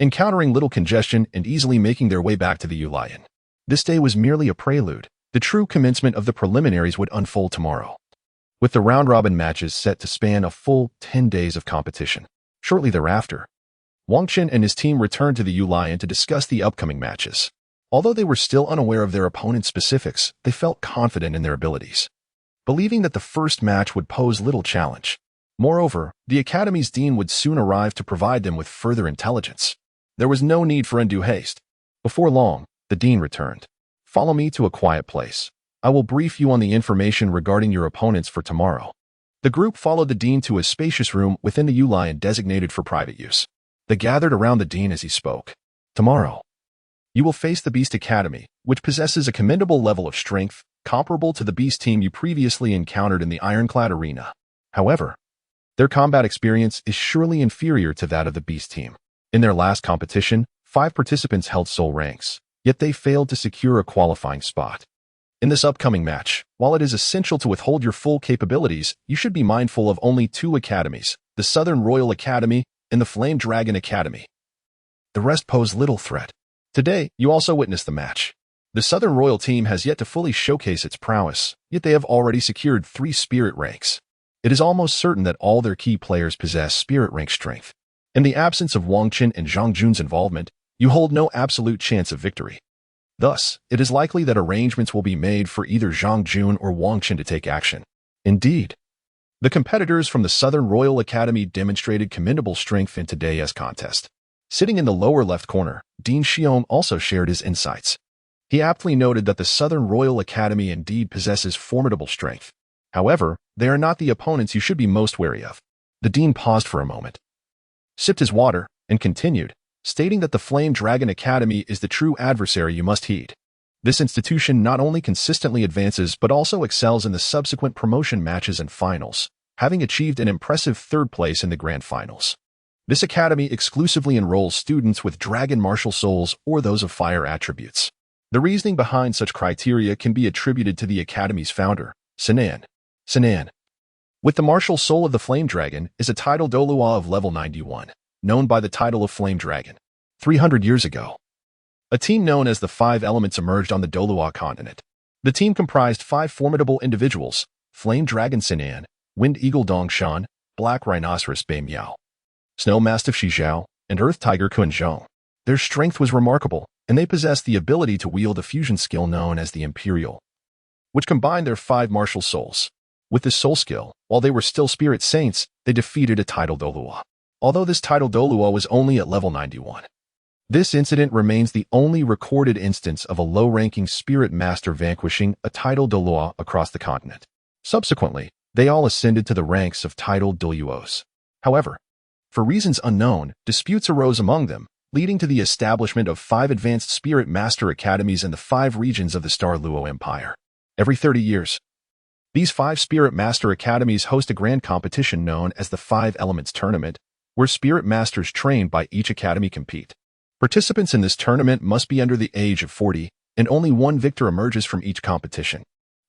S1: encountering little congestion and easily making their way back to the Lion. This day was merely a prelude. The true commencement of the preliminaries would unfold tomorrow, with the round-robin matches set to span a full 10 days of competition. Shortly thereafter, Wang Chun and his team returned to the Lion to discuss the upcoming matches. Although they were still unaware of their opponent's specifics, they felt confident in their abilities, believing that the first match would pose little challenge. Moreover, the Academy's dean would soon arrive to provide them with further intelligence. There was no need for undue haste. Before long, the dean returned. Follow me to a quiet place. I will brief you on the information regarding your opponents for tomorrow. The group followed the dean to a spacious room within the Lion designated for private use. They gathered around the dean as he spoke. Tomorrow, you will face the Beast Academy, which possesses a commendable level of strength, comparable to the Beast team you previously encountered in the Ironclad Arena. However, their combat experience is surely inferior to that of the Beast team. In their last competition, 5 participants held sole ranks, yet they failed to secure a qualifying spot. In this upcoming match, while it is essential to withhold your full capabilities, you should be mindful of only 2 academies, the Southern Royal Academy and the Flame Dragon Academy. The rest pose little threat. Today, you also witnessed the match. The Southern Royal team has yet to fully showcase its prowess, yet they have already secured 3 spirit ranks. It is almost certain that all their key players possess spirit rank strength. In the absence of Wang Chun and Zhang Jun's involvement, you hold no absolute chance of victory. Thus, it is likely that arrangements will be made for either Zhang Jun or Wang Chun to take action. Indeed, the competitors from the Southern Royal Academy demonstrated commendable strength in today's contest. Sitting in the lower left corner, Dean Xiong also shared his insights. He aptly noted that the Southern Royal Academy indeed possesses formidable strength. However, they are not the opponents you should be most wary of. The Dean paused for a moment, sipped his water, and continued, stating that the Flame Dragon Academy is the true adversary you must heed. This institution not only consistently advances but also excels in the subsequent promotion matches and finals, having achieved an impressive 3rd place in the grand finals. This academy exclusively enrolls students with dragon martial souls or those of fire attributes. The reasoning behind such criteria can be attributed to the academy's founder, Sinan. Sinan, with the martial soul of the Flame Dragon, is a title Douluo of level 91, known by the title of Flame Dragon. 300 years ago, a team known as the 5 Elements emerged on the Douluo Continent. The team comprised 5 formidable individuals: Flame Dragon Sinan, Wind Eagle Dongshan, Black Rhinoceros Bei Miao, Snow Mastiff Shi Zhao, and Earth Tiger Kun Zhong. Their strength was remarkable, and they possessed the ability to wield a fusion skill known as the Imperial, which combined their 5 martial souls. With this soul skill, while they were still spirit saints, they defeated a title Douluo. Although this title Douluo was only at level 91. This incident remains the only recorded instance of a low-ranking spirit master vanquishing a title Douluo across the continent. Subsequently, they all ascended to the ranks of title Douluos. However, for reasons unknown, disputes arose among them, leading to the establishment of 5 advanced spirit master academies in the 5 regions of the Douluo Empire. Every 30 years, these 5 spirit master academies host a grand competition known as the 5 Elements Tournament, where spirit masters trained by each academy compete. Participants in this tournament must be under the age of 40, and only one victor emerges from each competition.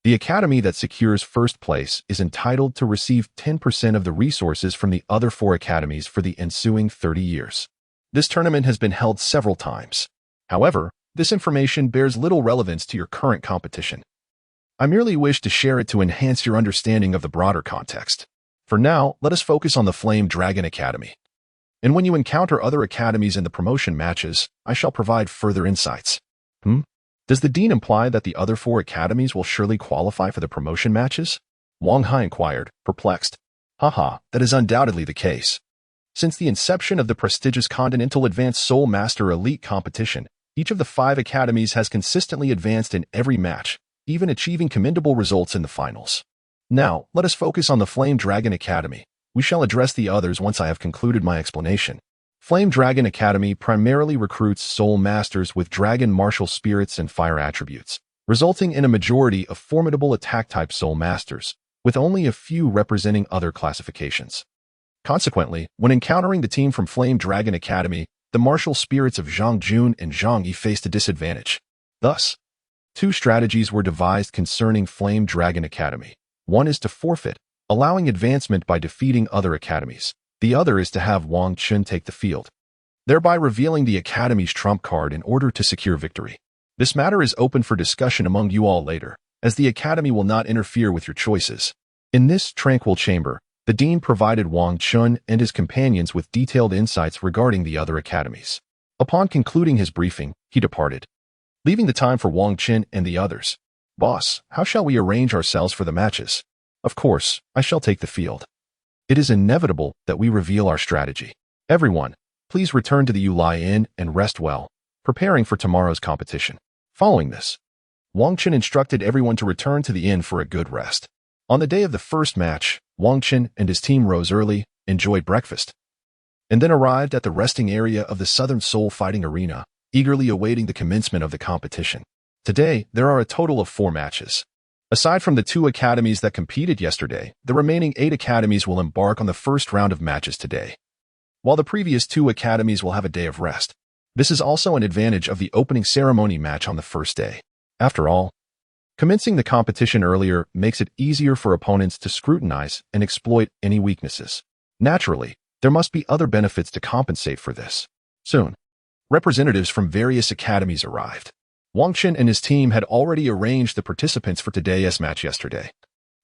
S1: The academy that secures first place is entitled to receive 10% of the resources from the other 4 academies for the ensuing 30 years. This tournament has been held several times. However, this information bears little relevance to your current competition. I merely wish to share it to enhance your understanding of the broader context. For now, let us focus on the Flame Dragon Academy. And when you encounter other academies in the promotion matches, I shall provide further insights. Does the dean imply that the other 4 academies will surely qualify for the promotion matches? Wang Hai inquired, perplexed. Haha, that is undoubtedly the case. Since the inception of the prestigious Continental Advanced Soul Master Elite competition, each of the 5 academies has consistently advanced in every match, even achieving commendable results in the finals. Now, let us focus on the Flame Dragon Academy. We shall address the others once I have concluded my explanation. Flame Dragon Academy primarily recruits soul masters with dragon martial spirits and fire attributes, resulting in a majority of formidable attack-type soul masters, with only a few representing other classifications. Consequently, when encountering the team from Flame Dragon Academy, the martial spirits of Zhang Jun and Zhang Yi faced a disadvantage. Thus, 2 strategies were devised concerning Flame Dragon Academy. One is to forfeit, allowing advancement by defeating other academies. The other is to have Wang Chun take the field, thereby revealing the academy's trump card in order to secure victory. This matter is open for discussion among you all later, as the academy will not interfere with your choices. In this tranquil chamber, the dean provided Wang Chun and his companions with detailed insights regarding the other academies. Upon concluding his briefing, he departed, leaving the time for Wang Chun and the others. Boss, how shall we arrange ourselves for the matches? Of course, I shall take the field. It is inevitable that we reveal our strategy. Everyone, please return to the Yulai Inn and rest well, preparing for tomorrow's competition. Following this, Wang Chun instructed everyone to return to the inn for a good rest. On the day of the first match, Wang Chun and his team rose early, enjoyed breakfast, and then arrived at the resting area of the Southern Soul Fighting Arena, eagerly awaiting the commencement of the competition. Today, there are a total of 4 matches. Aside from the 2 academies that competed yesterday, the remaining 8 academies will embark on the first round of matches today, while the previous 2 academies will have a day of rest. This is also an advantage of the opening ceremony match on the first day. After all, commencing the competition earlier makes it easier for opponents to scrutinize and exploit any weaknesses. Naturally, there must be other benefits to compensate for this. Soon, representatives from various academies arrived. Wang Chun and his team had already arranged the participants for today's match yesterday,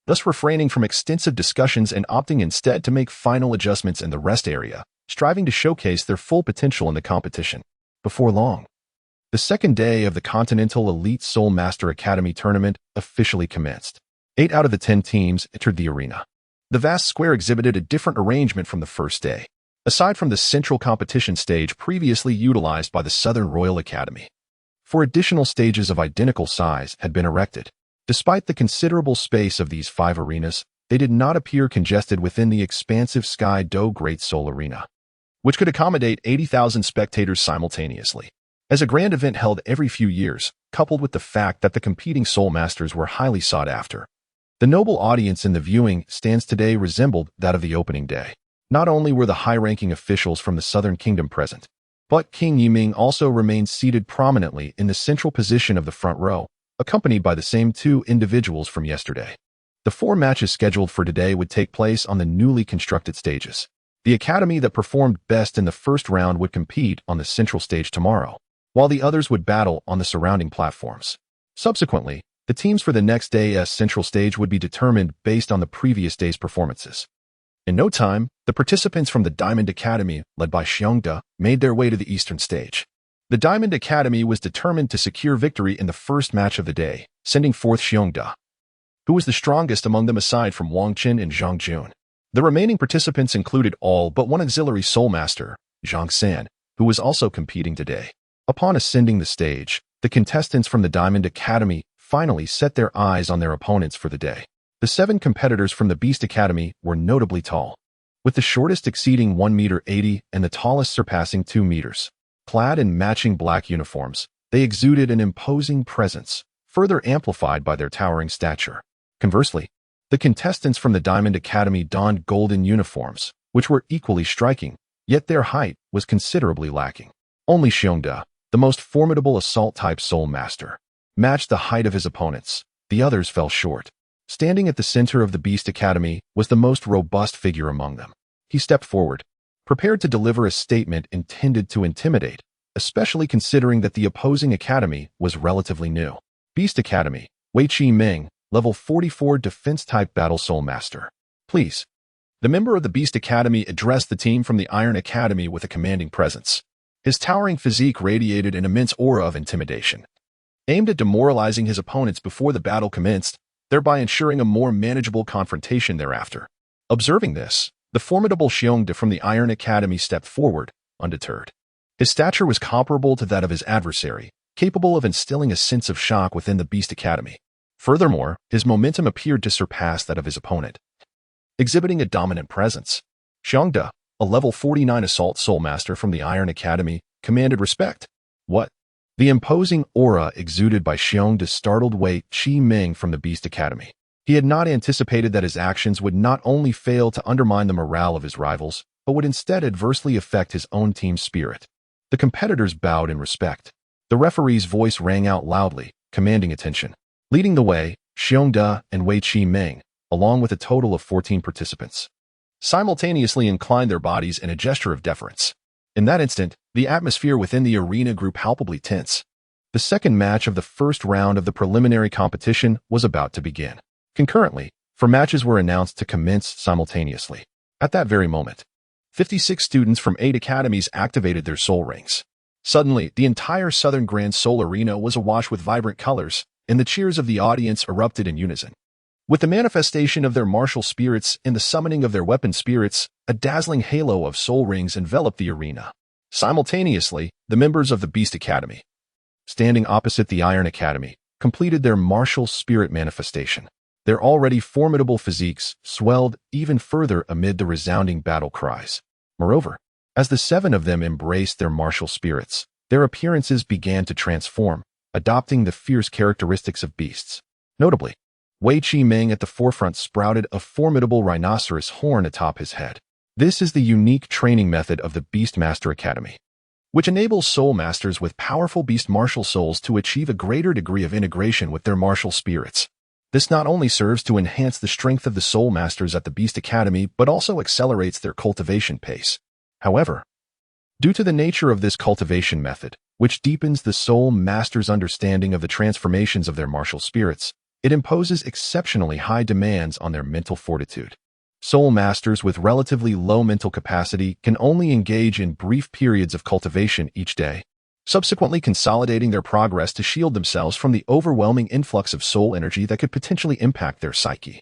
S1: thus refraining from extensive discussions and opting instead to make final adjustments in the rest area, striving to showcase their full potential in the competition. Before long, the second day of the Continental Elite Soul Master Academy tournament officially commenced. 8 out of the 10 teams entered the arena. The vast square exhibited a different arrangement from the first day, aside from the central competition stage previously utilized by the Southern Royal Academy. 4 additional stages of identical size had been erected. Despite the considerable space of these 5 arenas, they did not appear congested within the expansive Sky Do Great Soul Arena, which could accommodate 80,000 spectators simultaneously. As a grand event held every few years, coupled with the fact that the competing soul masters were highly sought after, the noble audience in the viewing stands today resembled that of the opening day. Not only were the high-ranking officials from the Southern Kingdom present, but King Yiming also remained seated prominently in the central position of the front row, accompanied by the same 2 individuals from yesterday. The 4 matches scheduled for today would take place on the newly constructed stages. The academy that performed best in the first round would compete on the central stage tomorrow, while the others would battle on the surrounding platforms. Subsequently, the teams for the next day's central stage would be determined based on the previous day's performances. In no time, the participants from the Diamond Academy, led by Xiongda, made their way to the eastern stage. The Diamond Academy was determined to secure victory in the first match of the day, sending forth Xiongda, who was the strongest among them aside from Wang Chun and Zhang Jun. The remaining participants included all but one auxiliary soul master, Zhang San, who was also competing today. Upon ascending the stage, the contestants from the Diamond Academy finally set their eyes on their opponents for the day. The 7 competitors from the Beast Academy were notably tall, with the shortest exceeding 1.80 meters and the tallest surpassing 2 meters. Clad in matching black uniforms, they exuded an imposing presence, further amplified by their towering stature. Conversely, the contestants from the Diamond Academy donned golden uniforms, which were equally striking, yet their height was considerably lacking. Only Xiongda, the most formidable assault-type soul master, matched the height of his opponents. The others fell short. Standing at the center of the Beast Academy was the most robust figure among them. He stepped forward, prepared to deliver a statement intended to intimidate, especially considering that the opposing academy was relatively new. Beast Academy, Wei Chi Ming, level 44 defense-type battle soul master. Please. The member of the Beast Academy addressed the team from the Iron Academy with a commanding presence. His towering physique radiated an immense aura of intimidation, aimed at demoralizing his opponents before the battle commenced, thereby ensuring a more manageable confrontation thereafter. Observing this, The formidable Xiongda from the Iron Academy stepped forward, undeterred. His stature was comparable to that of his adversary, capable of instilling a sense of shock within the Beast Academy. Furthermore, his momentum appeared to surpass that of his opponent, exhibiting a dominant presence. Xiongda, a level 49 Assault Soul Master from the Iron Academy, commanded respect. What? The imposing aura exuded by Xiongda startled Wei Qiming from the Beast Academy. He had not anticipated that his actions would not only fail to undermine the morale of his rivals, but would instead adversely affect his own team's spirit. The competitors bowed in respect. The referee's voice rang out loudly, commanding attention. Leading the way, Xiongda and Wei Qiming, along with a total of 14 participants, simultaneously inclined their bodies in a gesture of deference. In that instant, the atmosphere within the arena grew palpably tense. The second match of the first round of the preliminary competition was about to begin. Concurrently, 4 matches were announced to commence simultaneously. At that very moment, 56 students from 8 academies activated their soul rings. Suddenly, the entire Southern Grand Soul Arena was awash with vibrant colors, and the cheers of the audience erupted in unison. With the manifestation of their martial spirits and the summoning of their weapon spirits, a dazzling halo of soul rings enveloped the arena. Simultaneously, the members of the Beast Academy, standing opposite the Iron Academy, completed their martial spirit manifestation. Their already formidable physiques swelled even further amid the resounding battle cries. Moreover, as the 7 of them embraced their martial spirits, their appearances began to transform, adopting the fierce characteristics of beasts. Notably, Wei Qiming at the forefront sprouted a formidable rhinoceros horn atop his head. This is the unique training method of the Beastmaster Academy, which enables soul masters with powerful beast martial souls to achieve a greater degree of integration with their martial spirits. This not only serves to enhance the strength of the soul masters at the Beast Academy, but also accelerates their cultivation pace. However, due to the nature of this cultivation method, which deepens the soul master's understanding of the transformations of their martial spirits, it imposes exceptionally high demands on their mental fortitude. Soul masters with relatively low mental capacity can only engage in brief periods of cultivation each day, subsequently consolidating their progress to shield themselves from the overwhelming influx of soul energy that could potentially impact their psyche.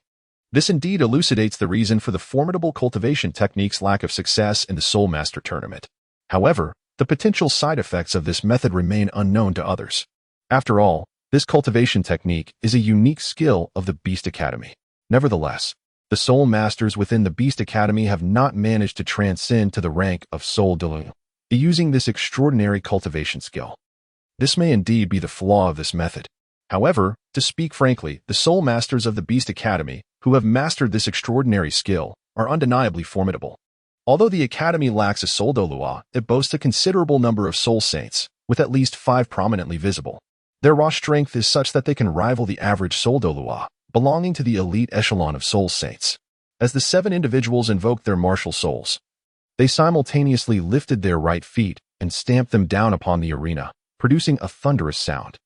S1: This indeed elucidates the reason for the formidable cultivation technique's lack of success in the Soul Master tournament. However, the potential side effects of this method remain unknown to others. After all, this cultivation technique is a unique skill of the Beast Academy. Nevertheless, the Soul Masters within the Beast Academy have not managed to transcend to the rank of Soul Douluo, using this extraordinary cultivation skill. This may indeed be the flaw of this method. However, to speak frankly, the Soul Masters of the Beast Academy, who have mastered this extraordinary skill, are undeniably formidable. Although the Academy lacks a Soul Douluo, it boasts a considerable number of Soul Saints, with at least 5 prominently visible. Their raw strength is such that they can rival the average Soul Douluo, belonging to the elite echelon of Soul Saints. As the 7 individuals invoked their martial souls, they simultaneously lifted their right feet and stamped them down upon the arena, producing a thunderous sound.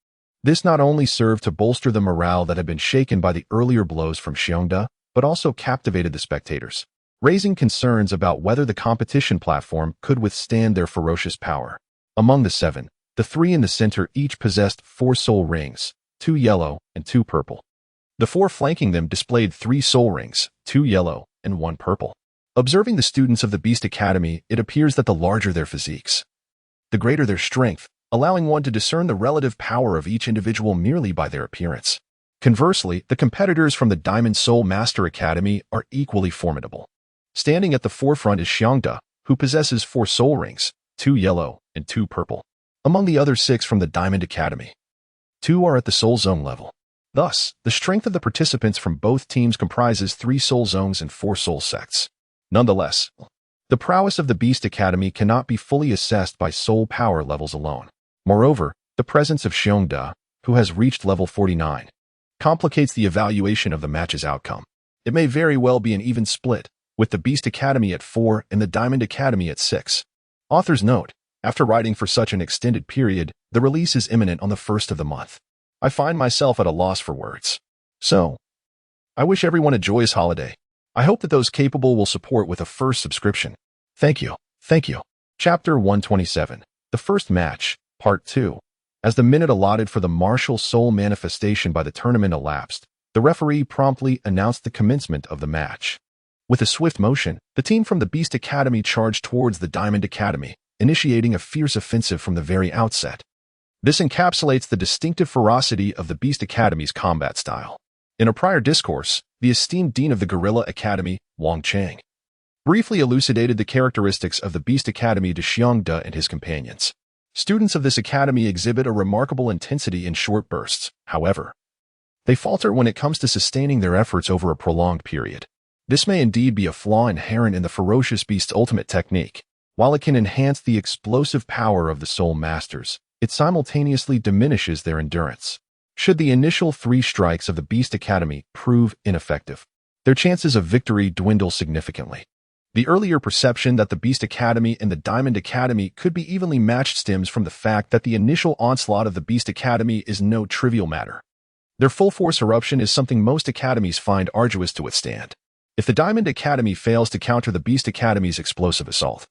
S1: This not only served to bolster the morale that had been shaken by the earlier blows from Xiongda, but also captivated the spectators, raising concerns about whether the competition platform could withstand their ferocious power. Among the 7, the 3 in the center each possessed 4 soul rings, 2 yellow and 2 purple. The 4 flanking them displayed 3 soul rings, 2 yellow and 1 purple. Observing the students of the Beast Academy, it appears that the larger their physiques, the greater their strength, allowing one to discern the relative power of each individual merely by their appearance. Conversely, the competitors from the Diamond Soul Master Academy are equally formidable. Standing at the forefront is Xiongda, who possesses 4 soul rings, 2 yellow and 2 purple. Among the other 6 from the Diamond Academy, 2 are at the Soul Zone level. Thus, the strength of the participants from both teams comprises 3 soul zones and 4 soul sects. Nonetheless, the prowess of the Beast Academy cannot be fully assessed by soul power levels alone. Moreover, the presence of Xiongda, who has reached level 49, complicates the evaluation of the match's outcome. It may very well be an even split, with the Beast Academy at 4 and the Diamond Academy at 6. Author's note: after writing for such an extended period, the release is imminent on the 1st of the month. I find myself at a loss for words. So, I wish everyone a joyous holiday. I hope that those capable will support with a first subscription. Thank you. Thank you. Chapter 127. The First Match, Part 2. As the minute allotted for the martial soul manifestation by the tournament elapsed, the referee promptly announced the commencement of the match. With a swift motion, the team from the Beast Academy charged towards the Diamond Academy, initiating a fierce offensive from the very outset. This encapsulates the distinctive ferocity of the Beast Academy's combat style. In a prior discourse, the esteemed dean of the Guerrilla Academy, Wang Chang, briefly elucidated the characteristics of the Beast Academy to Xiangde and his companions. Students of this academy exhibit a remarkable intensity in short bursts, however. They falter when it comes to sustaining their efforts over a prolonged period. This may indeed be a flaw inherent in the ferocious beast's ultimate technique. While it can enhance the explosive power of the Soul Masters, it simultaneously diminishes their endurance. Should the initial 3 strikes of the Beast Academy prove ineffective, their chances of victory dwindle significantly. The earlier perception that the Beast Academy and the Diamond Academy could be evenly matched stems from the fact that the initial onslaught of the Beast Academy is no trivial matter. Their full-force eruption is something most academies find arduous to withstand. If the Diamond Academy fails to counter the Beast Academy's explosive assault,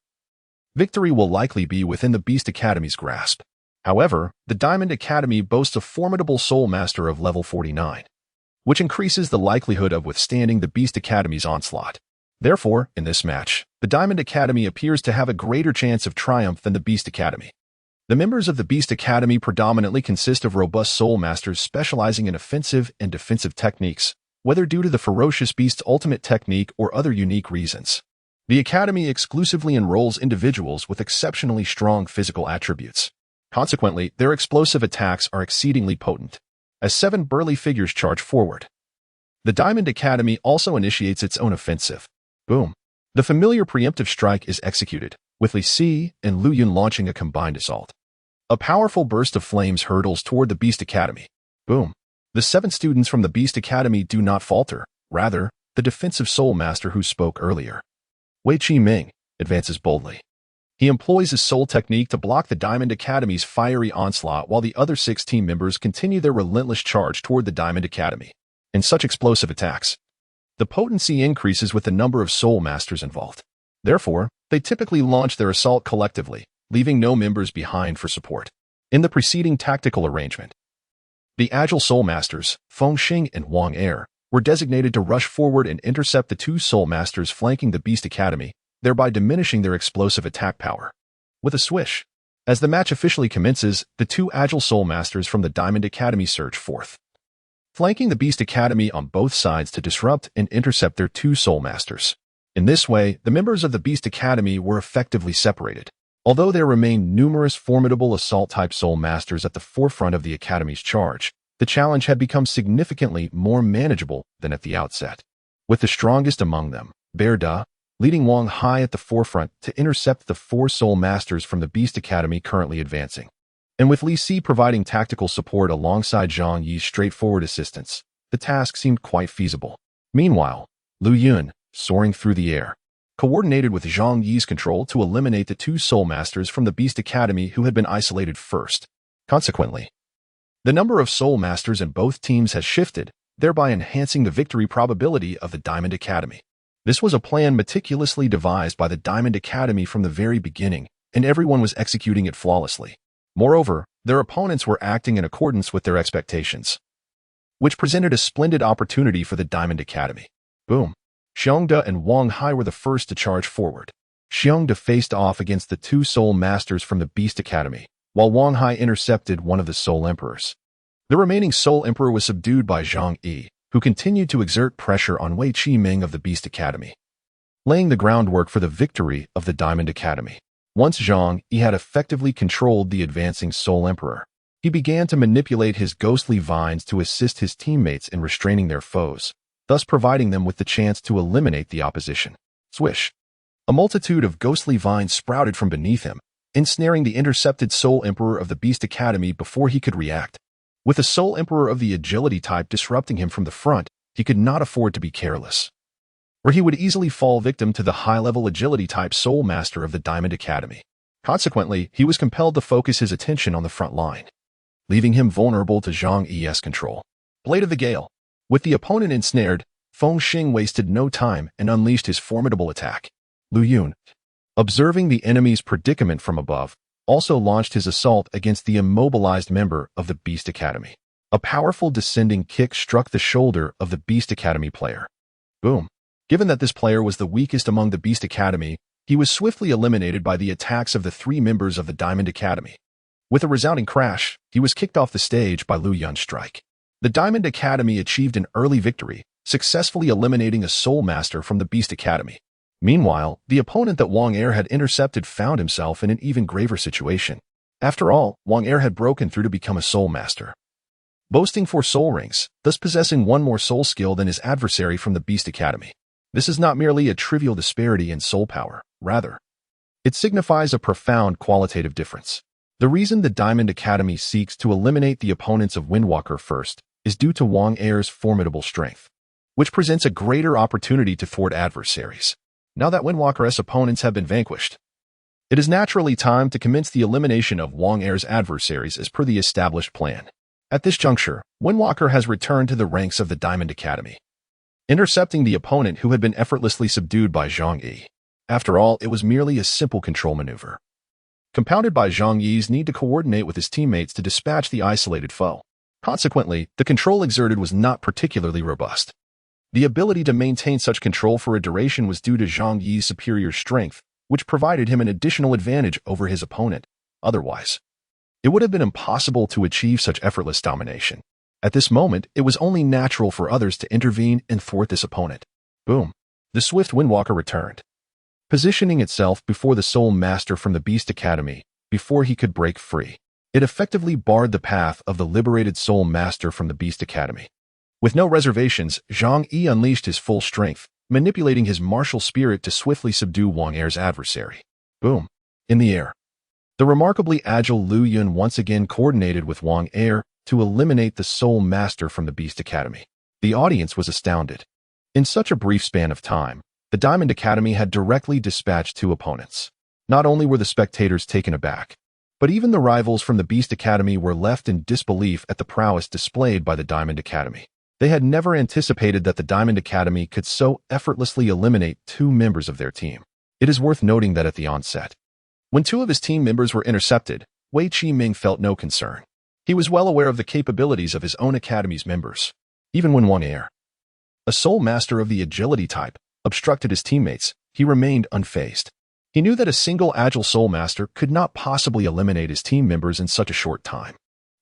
S1: victory will likely be within the Beast Academy's grasp. However, the Diamond Academy boasts a formidable Soul Master of level 49, which increases the likelihood of withstanding the Beast Academy's onslaught. Therefore, in this match, the Diamond Academy appears to have a greater chance of triumph than the Beast Academy. The members of the Beast Academy predominantly consist of robust Soul Masters specializing in offensive and defensive techniques, whether due to the ferocious beast's ultimate technique or other unique reasons. The Academy exclusively enrolls individuals with exceptionally strong physical attributes. Consequently, their explosive attacks are exceedingly potent, as 7 burly figures charge forward. The Diamond Academy also initiates its own offensive. Boom. The familiar preemptive strike is executed, with Li Si and Lu Yun launching a combined assault. A powerful burst of flames hurtles toward the Beast Academy. Boom. The 7 students from the Beast Academy do not falter. Rather, the defensive Soul Master who spoke earlier, Wei Qi Ming, advances boldly. He employs his soul technique to block the Diamond Academy's fiery onslaught while the other 6 team members continue their relentless charge toward the Diamond Academy. In such explosive attacks, the potency increases with the number of Soul Masters involved. Therefore, they typically launch their assault collectively, leaving no members behind for support. In the preceding tactical arrangement, the agile Soul Masters, Feng Xing and Wang Er, were designated to rush forward and intercept the 2 Soul Masters flanking the Beast Academy, thereby diminishing their explosive attack power. With a swish, as the match officially commences, the 2 agile Soul Masters from the Diamond Academy surge forth, flanking the Beast Academy on both sides to disrupt and intercept their 2 Soul Masters. In this way, the members of the Beast Academy were effectively separated. Although there remained numerous formidable assault-type Soul Masters at the forefront of the Academy's charge, the challenge had become significantly more manageable than at the outset. With the strongest among them, Bear Da, leading Wang Hai at the forefront to intercept the 4 Soul Masters from the Beast Academy currently advancing, and with Li Si providing tactical support alongside Zhang Yi's straightforward assistance, the task seemed quite feasible. Meanwhile, Lu Yun, soaring through the air, coordinated with Zhang Yi's control to eliminate the 2 Soul Masters from the Beast Academy who had been isolated first. Consequently, the number of Soul Masters in both teams has shifted, thereby enhancing the victory probability of the Diamond Academy. This was a plan meticulously devised by the Diamond Academy from the very beginning, and everyone was executing it flawlessly. Moreover, their opponents were acting in accordance with their expectations, which presented a splendid opportunity for the Diamond Academy. Boom. Xiangde and Wang Hai were the first to charge forward. Xiangde faced off against the 2 Soul Masters from the Beast Academy, while Wang Hai intercepted one of the Soul Emperors. The remaining Soul Emperor was subdued by Zhang Yi, who continued to exert pressure on Wei Qi Ming of the Beast Academy, laying the groundwork for the victory of the Diamond Academy. Once Zhang Yi had effectively controlled the advancing Soul Emperor, he began to manipulate his ghostly vines to assist his teammates in restraining their foes, thus providing them with the chance to eliminate the opposition. Swish! A multitude of ghostly vines sprouted from beneath him, ensnaring the intercepted Soul Emperor of the Beast Academy before he could react. With the Soul Emperor of the Agility type disrupting him from the front, he could not afford to be careless, or he would easily fall victim to the high-level Agility type Soul Master of the Diamond Academy. Consequently, he was compelled to focus his attention on the front line, leaving him vulnerable to Zhang Yi's control. Blade of the Gale. With the opponent ensnared, Feng Xing wasted no time and unleashed his formidable attack. Lu Yun, observing the enemy's predicament from above, also launched his assault against the immobilized member of the Beast Academy. A powerful descending kick struck the shoulder of the Beast Academy player. Boom! Given that this player was the weakest among the Beast Academy, he was swiftly eliminated by the attacks of the 3 members of the Diamond Academy. With a resounding crash, he was kicked off the stage by Lu Yun's strike. The Diamond Academy achieved an early victory, successfully eliminating a Soul Master from the Beast Academy. Meanwhile, the opponent that Wang Er had intercepted found himself in an even graver situation. After all, Wang Er had broken through to become a Soul Master, boasting 4 soul rings, thus possessing 1 more soul skill than his adversary from the Beast Academy. This is not merely a trivial disparity in soul power, rather, it signifies a profound qualitative difference. The reason the Diamond Academy seeks to eliminate the opponents of Windwalker first is due to Wang Er's formidable strength, which presents a greater opportunity to thwart adversaries. Now that Windwalker's opponents have been vanquished, it is naturally time to commence the elimination of Wang Er's adversaries as per the established plan. At this juncture, Windwalker has returned to the ranks of the Diamond Academy, intercepting the opponent who had been effortlessly subdued by Zhang Yi. After all, it was merely a simple control maneuver, compounded by Zhang Yi's need to coordinate with his teammates to dispatch the isolated foe. Consequently, the control exerted was not particularly robust. The ability to maintain such control for a duration was due to Zhang Yi's superior strength, which provided him an additional advantage over his opponent. Otherwise, it would have been impossible to achieve such effortless domination. At this moment, it was only natural for others to intervene and thwart this opponent. Boom! The swift Windwalker returned, positioning itself before the Soul Master from the Beast Academy before he could break free. It effectively barred the path of the liberated Soul Master from the Beast Academy. With no reservations, Zhang Yi unleashed his full strength, manipulating his martial spirit to swiftly subdue Wang Er's adversary. Boom! In the air, the remarkably agile Lu Yun once again coordinated with Wang Er to eliminate the Soul Master from the Beast Academy. The audience was astounded. In such a brief span of time, the Diamond Academy had directly dispatched 2 opponents. Not only were the spectators taken aback, but even the rivals from the Beast Academy were left in disbelief at the prowess displayed by the Diamond Academy. They had never anticipated that the Diamond Academy could so effortlessly eliminate 2 members of their team. It is worth noting that at the onset, when 2 of his team members were intercepted, Wei Qiming felt no concern. He was well aware of the capabilities of his own academy's members. Even when Wang Er, a Soul Master of the Agility type, obstructed his teammates, he remained unfazed. He knew that a single agile Soul Master could not possibly eliminate his team members in such a short time.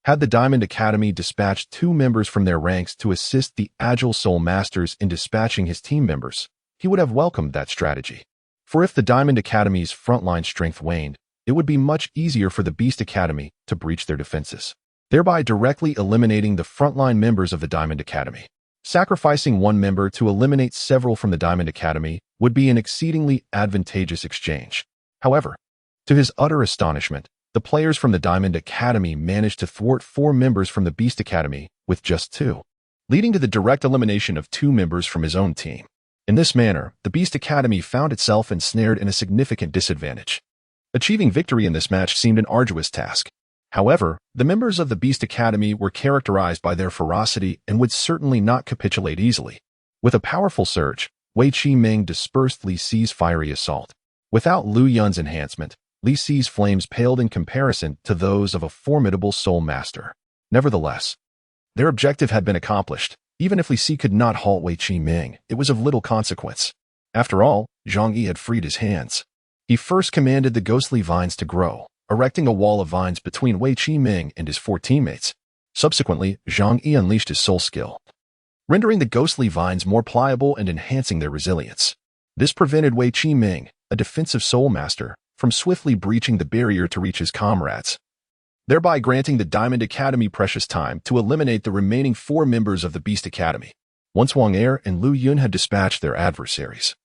S1: Had the Diamond Academy dispatched 2 members from their ranks to assist the agile Soul Masters in dispatching his team members, he would have welcomed that strategy. For if the Diamond Academy's frontline strength waned, it would be much easier for the Beast Academy to breach their defenses, thereby directly eliminating the frontline members of the Diamond Academy. Sacrificing 1 member to eliminate several from the Diamond Academy would be an exceedingly advantageous exchange. However, to his utter astonishment, the players from the Diamond Academy managed to thwart 4 members from the Beast Academy with just 2, leading to the direct elimination of 2 members from his own team. In this manner, the Beast Academy found itself ensnared in a significant disadvantage. Achieving victory in this match seemed an arduous task. However, the members of the Beast Academy were characterized by their ferocity and would certainly not capitulate easily. With a powerful surge, Wei Qiming dispersed Li Si's fiery assault. Without Lu Yun's enhancement, Li Si's flames paled in comparison to those of a formidable Soul Master. Nevertheless, their objective had been accomplished. Even if Li Si could not halt Wei Qiming, it was of little consequence. After all, Zhang Yi had freed his hands. He first commanded the ghostly vines to grow, erecting a wall of vines between Wei Qiming and his 4 teammates. Subsequently, Zhang Yi unleashed his soul skill, rendering the ghostly vines more pliable and enhancing their resilience. This prevented Wei Qiming, a defensive Soul Master, from swiftly breaching the barrier to reach his comrades, thereby granting the Diamond Academy precious time to eliminate the remaining 4 members of the Beast Academy. Once Wang Er and Lu Yun had dispatched their adversaries,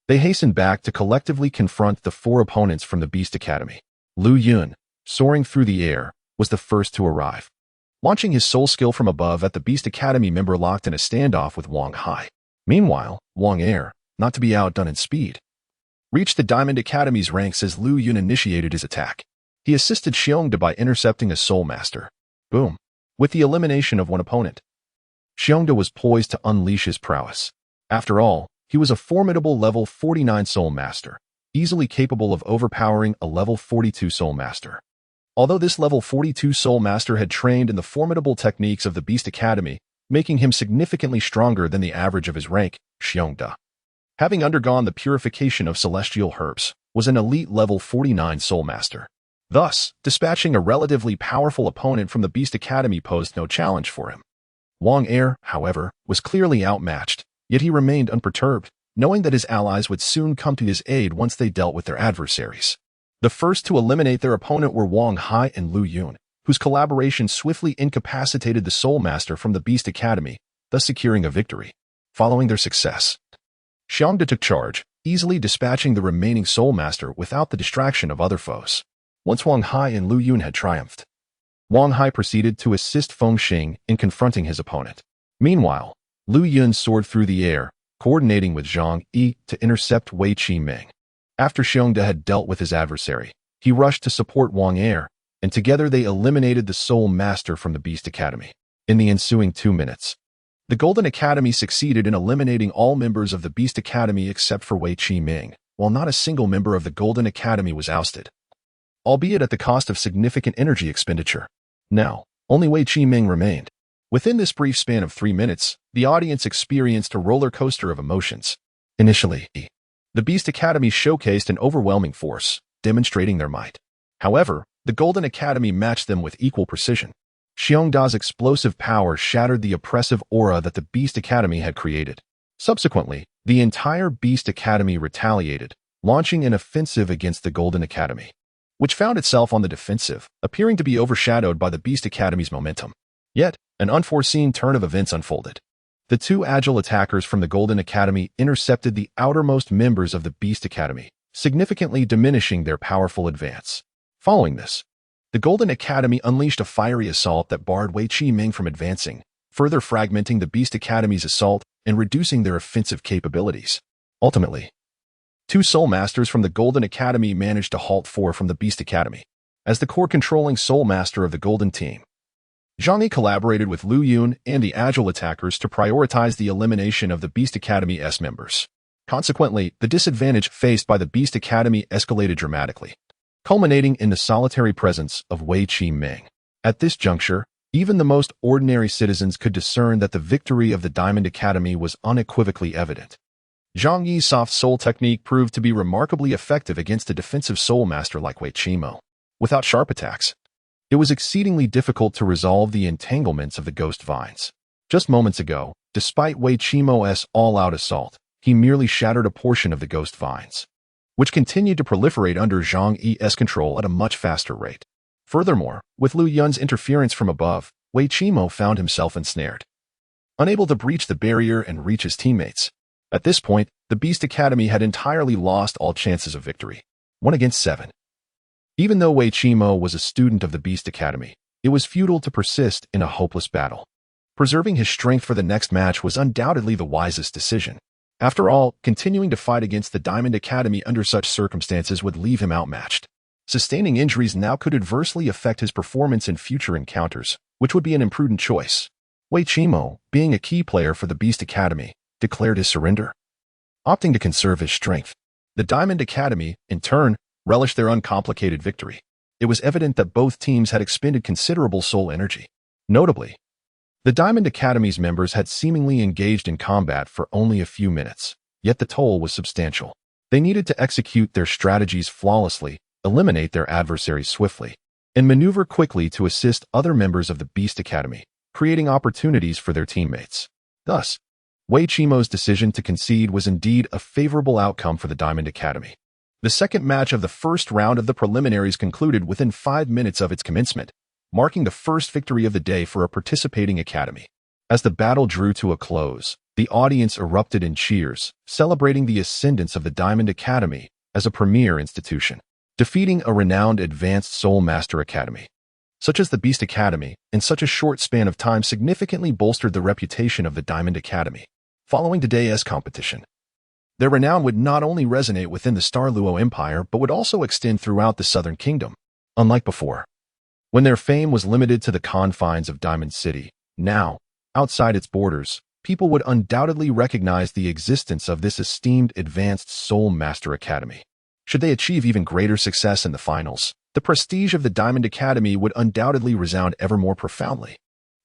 S1: they hastened back to collectively confront the 4 opponents from the Beast Academy. Lu Yun, soaring through the air, was the first to arrive, launching his soul skill from above at the Beast Academy member locked in a standoff with Wang Hai. Meanwhile, Wang Er, not to be outdone in speed, reached the Diamond Academy's ranks as Lu Yun initiated his attack. He assisted Xiongda by intercepting a Soul Master. Boom! With the elimination of 1 opponent, Xiongda was poised to unleash his prowess. After all, he was a formidable level 49 Soul Master, easily capable of overpowering a level 42 Soul Master. Although this level 42 Soul Master had trained in the formidable techniques of the Beast Academy, making him significantly stronger than the average of his rank, Xiongda having undergone the purification of celestial herbs, was an elite level 49 Soul Master. Thus, dispatching a relatively powerful opponent from the Beast Academy posed no challenge for him. Wang Er, however, was clearly outmatched, yet he remained unperturbed, knowing that his allies would soon come to his aid once they dealt with their adversaries. The first to eliminate their opponent were Wang Hai and Lu Yun, whose collaboration swiftly incapacitated the Soul Master from the Beast Academy, thus securing a victory. Following their success, Xiangda took charge, easily dispatching the remaining Soul Master without the distraction of other foes. Once Wang Hai and Lu Yun had triumphed, Wang Hai proceeded to assist Feng Xing in confronting his opponent. Meanwhile, Lu Yun soared through the air, coordinating with Zhang Yi to intercept Wei Qiming. After Xiangda had dealt with his adversary, he rushed to support Wang Er, and together they eliminated the Soul Master from the Beast Academy. In the ensuing 2 minutes, the Golden Academy succeeded in eliminating all members of the Beast Academy except for Wei Qiming, while not a single member of the Golden Academy was ousted, albeit at the cost of significant energy expenditure. Now, only Wei Qiming remained. Within this brief span of 3 minutes, the audience experienced a roller coaster of emotions. Initially, the Beast Academy showcased an overwhelming force, demonstrating their might. However, the Golden Academy matched them with equal precision. Xiongda's explosive power shattered the oppressive aura that the Beast Academy had created. Subsequently, the entire Beast Academy retaliated, launching an offensive against the Golden Academy, which found itself on the defensive, appearing to be overshadowed by the Beast Academy's momentum. Yet, an unforeseen turn of events unfolded. The two agile attackers from the Golden Academy intercepted the outermost members of the Beast Academy, significantly diminishing their powerful advance. Following this, the Golden Academy unleashed a fiery assault that barred Wei Qiming from advancing, further fragmenting the Beast Academy's assault and reducing their offensive capabilities. Ultimately, 2 Soul Masters from the Golden Academy managed to halt 4 from the Beast Academy. As the core controlling Soul Master of the Golden Team, Zhang Yi collaborated with Lu Yun and the agile attackers to prioritize the elimination of the Beast Academy's members. Consequently, the disadvantage faced by the Beast Academy escalated dramatically, culminating in the solitary presence of Wei Qiming. At this juncture, even the most ordinary citizens could discern that the victory of the Diamond Academy was unequivocally evident. Zhang Yi's soft soul technique proved to be remarkably effective against a defensive Soul Master like Wei Qimo. Without sharp attacks, it was exceedingly difficult to resolve the entanglements of the ghost vines. Just moments ago, despite Wei Qimo's all-out assault, he merely shattered a portion of the ghost vines, which continued to proliferate under Zhang Yi's control at a much faster rate. Furthermore, with Lu Yun's interference from above, Wei Qimo found himself ensnared, unable to breach the barrier and reach his teammates. At this point, the Beast Academy had entirely lost all chances of victory. 1 against 7. Even though Wei Qimo was a student of the Beast Academy, it was futile to persist in a hopeless battle. Preserving his strength for the next match was undoubtedly the wisest decision. After all, continuing to fight against the Diamond Academy under such circumstances would leave him outmatched. Sustaining injuries now could adversely affect his performance in future encounters, which would be an imprudent choice. Wei Qimo, being a key player for the Beast Academy, declared his surrender, opting to conserve his strength. The Diamond Academy, in turn, relished their uncomplicated victory. It was evident that both teams had expended considerable soul energy. Notably, the Diamond Academy's members had seemingly engaged in combat for only a few minutes, yet the toll was substantial. They needed to execute their strategies flawlessly, eliminate their adversaries swiftly, and maneuver quickly to assist other members of the Beast Academy, creating opportunities for their teammates. Thus, Wei Qimo's decision to concede was indeed a favorable outcome for the Diamond Academy. The second match of the first round of the preliminaries concluded within 5 minutes of its commencement, marking the first victory of the day for a participating academy. As the battle drew to a close, the audience erupted in cheers, celebrating the ascendance of the Diamond Academy as a premier institution, defeating a renowned advanced Soul Master Academy, such as the Beast Academy, in such a short span of time significantly bolstered the reputation of the Diamond Academy. Following today's competition, their renown would not only resonate within the Douluo Empire but would also extend throughout the Southern Kingdom. Unlike before, when their fame was limited to the confines of Diamond City, now, outside its borders, people would undoubtedly recognize the existence of this esteemed advanced Soul Master Academy. Should they achieve even greater success in the finals, the prestige of the Diamond Academy would undoubtedly resound ever more profoundly.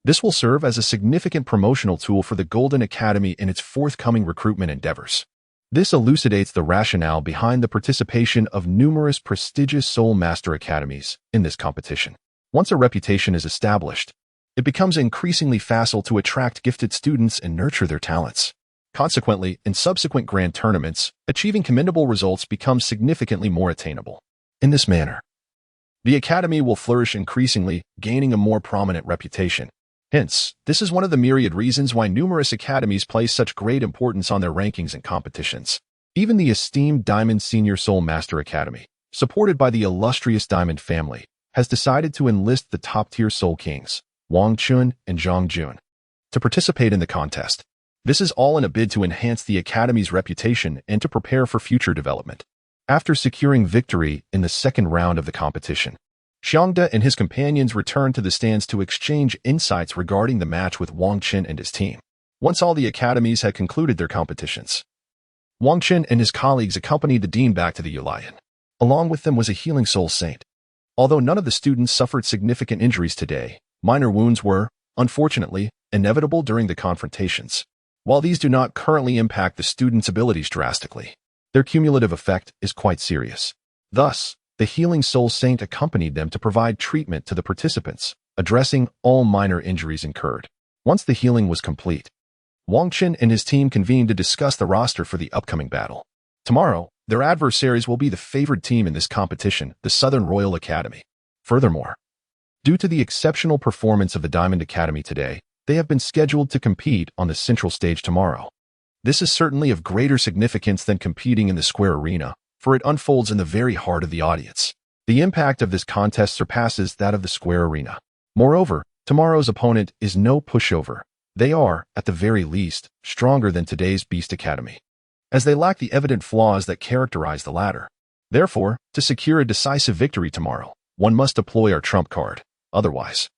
S1: This will serve as a significant promotional tool for the Golden Academy in its forthcoming recruitment endeavors. This elucidates the rationale behind the participation of numerous prestigious Soul Master Academies in this competition. Once a reputation is established, it becomes increasingly facile to attract gifted students and nurture their talents. Consequently, in subsequent grand tournaments, achieving commendable results becomes significantly more attainable. In this manner, the academy will flourish increasingly, gaining a more prominent reputation. Hence, this is one of the myriad reasons why numerous academies place such great importance on their rankings and competitions. Even the esteemed Diamond Senior Soul Master Academy, supported by the illustrious Diamond family, has decided to enlist the top-tier Soul Kings, Wang Chun and Zhang Jun, to participate in the contest. This is all in a bid to enhance the academy's reputation and to prepare for future development. After securing victory in the second round of the competition, Xiangda and his companions returned to the stands to exchange insights regarding the match with Wang Qin and his team. Once all the academies had concluded their competitions, Wang Qin and his colleagues accompanied the dean back to the Yulian. Along with them was a healing soul saint. Although none of the students suffered significant injuries today, minor wounds were, unfortunately, inevitable during the confrontations. While these do not currently impact the students' abilities drastically, their cumulative effect is quite serious. Thus, the healing soul saint accompanied them to provide treatment to the participants, addressing all minor injuries incurred. Once the healing was complete, Wang Qin and his team convened to discuss the roster for the upcoming battle. Tomorrow, their adversaries will be the favored team in this competition, the Southern Royal Academy. Furthermore, due to the exceptional performance of the Diamond Academy today, they have been scheduled to compete on the central stage tomorrow. This is certainly of greater significance than competing in the square arena, for it unfolds in the very heart of the audience. The impact of this contest surpasses that of the square arena. Moreover, tomorrow's opponent is no pushover. They are, at the very least, stronger than today's Beast Academy, as they lack the evident flaws that characterize the latter. Therefore, to secure a decisive victory tomorrow, one must deploy our trump card. Otherwise,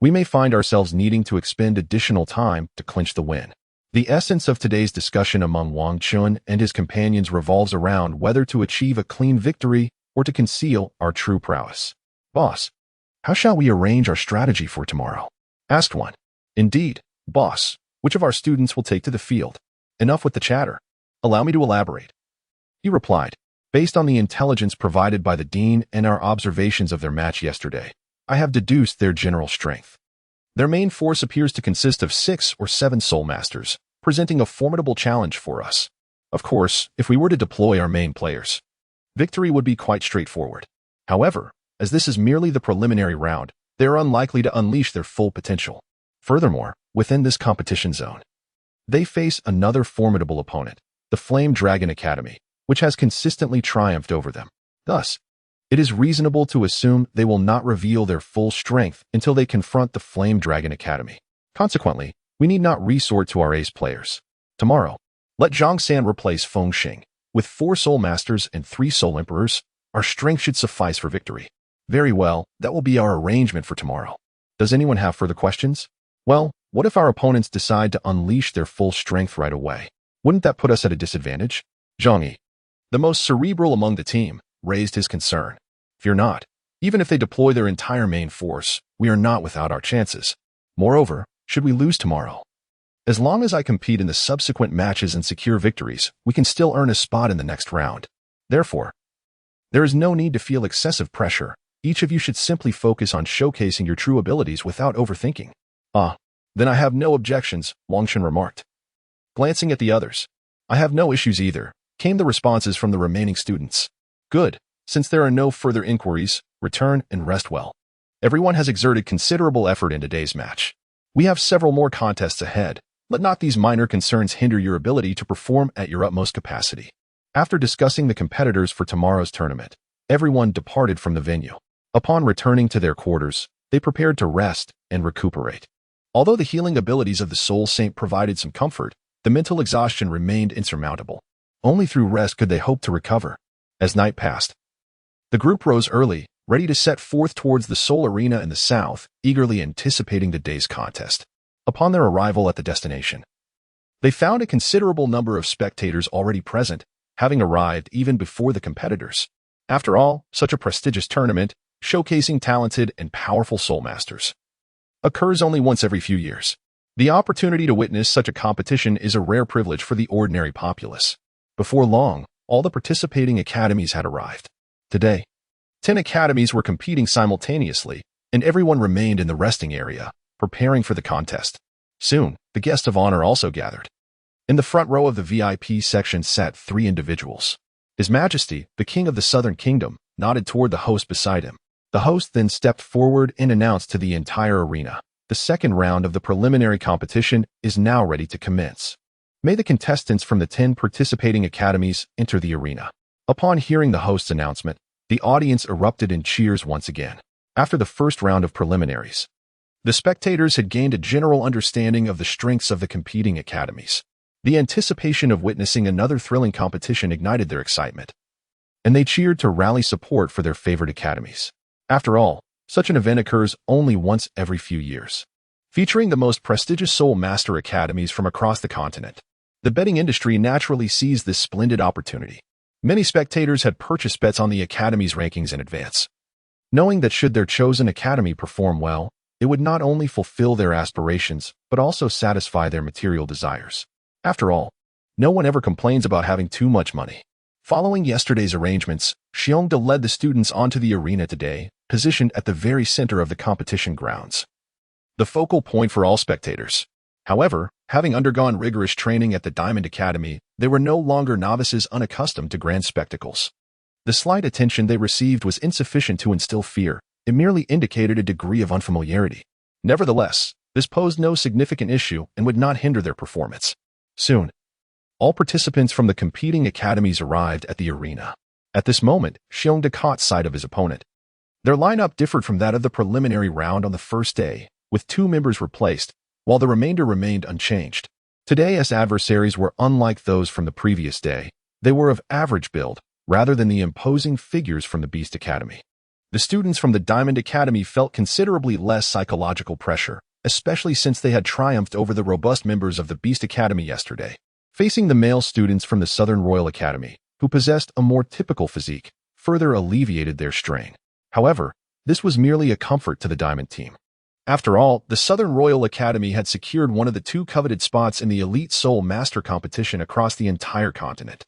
S1: we may find ourselves needing to expend additional time to clinch the win. The essence of today's discussion among Wang Chun and his companions revolves around whether to achieve a clean victory or to conceal our true prowess. Boss, how shall we arrange our strategy for tomorrow? Asked one. Indeed, boss, which of our students will take to the field? Enough with the chatter. Allow me to elaborate. He replied, based on the intelligence provided by the dean and our observations of their match yesterday, I have deduced their general strength. Their main force appears to consist of 6 or 7 Soul Masters, presenting a formidable challenge for us. Of course, if we were to deploy our main players, victory would be quite straightforward. However, as this is merely the preliminary round, they are unlikely to unleash their full potential. Furthermore, within this competition zone, they face another formidable opponent, the Flame Dragon Academy, which has consistently triumphed over them. Thus, it is reasonable to assume they will not reveal their full strength until they confront the Flame Dragon Academy. Consequently, we need not resort to our ace players. Tomorrow, let Zhang San replace Feng Xing. With 4 Soul Masters and 3 Soul Emperors, our strength should suffice for victory. Very well, that will be our arrangement for tomorrow. Does anyone have further questions? Well, what if our opponents decide to unleash their full strength right away? Wouldn't that put us at a disadvantage? Zhang Yi, the most cerebral among the team, raised his concern. Fear not. Even if they deploy their entire main force, we are not without our chances. Moreover, should we lose tomorrow, as long as I compete in the subsequent matches and secure victories, we can still earn a spot in the next round. Therefore, there is no need to feel excessive pressure. Each of you should simply focus on showcasing your true abilities without overthinking. Then I have no objections, Wang Chun remarked. Glancing at the others, I have no issues either, came the responses from the remaining students. Good. Since there are no further inquiries, return and rest well. Everyone has exerted considerable effort in today's match. We have several more contests ahead. Let not these minor concerns hinder your ability to perform at your utmost capacity. After discussing the competitors for tomorrow's tournament, everyone departed from the venue. Upon returning to their quarters, they prepared to rest and recuperate. Although the healing abilities of the Soul Saint provided some comfort, the mental exhaustion remained insurmountable. Only through rest could they hope to recover. As night passed, the group rose early, ready to set forth towards the Soul Arena in the south, eagerly anticipating the day's contest. Upon their arrival at the destination, they found a considerable number of spectators already present, having arrived even before the competitors. After all, such a prestigious tournament, showcasing talented and powerful Soul Masters, occurs only once every few years. The opportunity to witness such a competition is a rare privilege for the ordinary populace. Before long, all the participating academies had arrived. Today, 10 academies were competing simultaneously, and everyone remained in the resting area, preparing for the contest. Soon, the guests of honor also gathered. In the front row of the VIP section sat 3 individuals. His Majesty, the King of the Southern Kingdom, nodded toward the host beside him. The host then stepped forward and announced to the entire arena, "The second round of the preliminary competition is now ready to commence. May the contestants from the 10 participating academies enter the arena." Upon hearing the host's announcement, the audience erupted in cheers once again. After the first round of preliminaries, the spectators had gained a general understanding of the strengths of the competing academies. The anticipation of witnessing another thrilling competition ignited their excitement, and they cheered to rally support for their favorite academies. After all, such an event occurs only once every few years, featuring the most prestigious Soul Master academies from across the continent. The betting industry naturally seized this splendid opportunity. Many spectators had purchased bets on the academy's rankings in advance, knowing that should their chosen academy perform well, it would not only fulfill their aspirations, but also satisfy their material desires. After all, no one ever complains about having too much money. Following yesterday's arrangements, Xiongda led the students onto the arena today, positioned at the very center of the competition grounds, the focal point for all spectators. However, having undergone rigorous training at the Diamond Academy, they were no longer novices unaccustomed to grand spectacles. The slight attention they received was insufficient to instill fear. It merely indicated a degree of unfamiliarity. Nevertheless, this posed no significant issue and would not hinder their performance. Soon, all participants from the competing academies arrived at the arena. At this moment, Xiongda caught sight of his opponent. Their lineup differed from that of the preliminary round on the first day, with 2 members replaced, while the remainder remained unchanged. Today's adversaries were unlike those from the previous day. They were of average build, rather than the imposing figures from the Beast Academy. The students from the Diamond Academy felt considerably less psychological pressure, especially since they had triumphed over the robust members of the Beast Academy yesterday. Facing the male students from the Southern Royal Academy, who possessed a more typical physique, further alleviated their strain. However, this was merely a comfort to the Diamond team. After all, the Southern Royal Academy had secured one of the 2 coveted spots in the Elite Soul Master competition across the entire continent.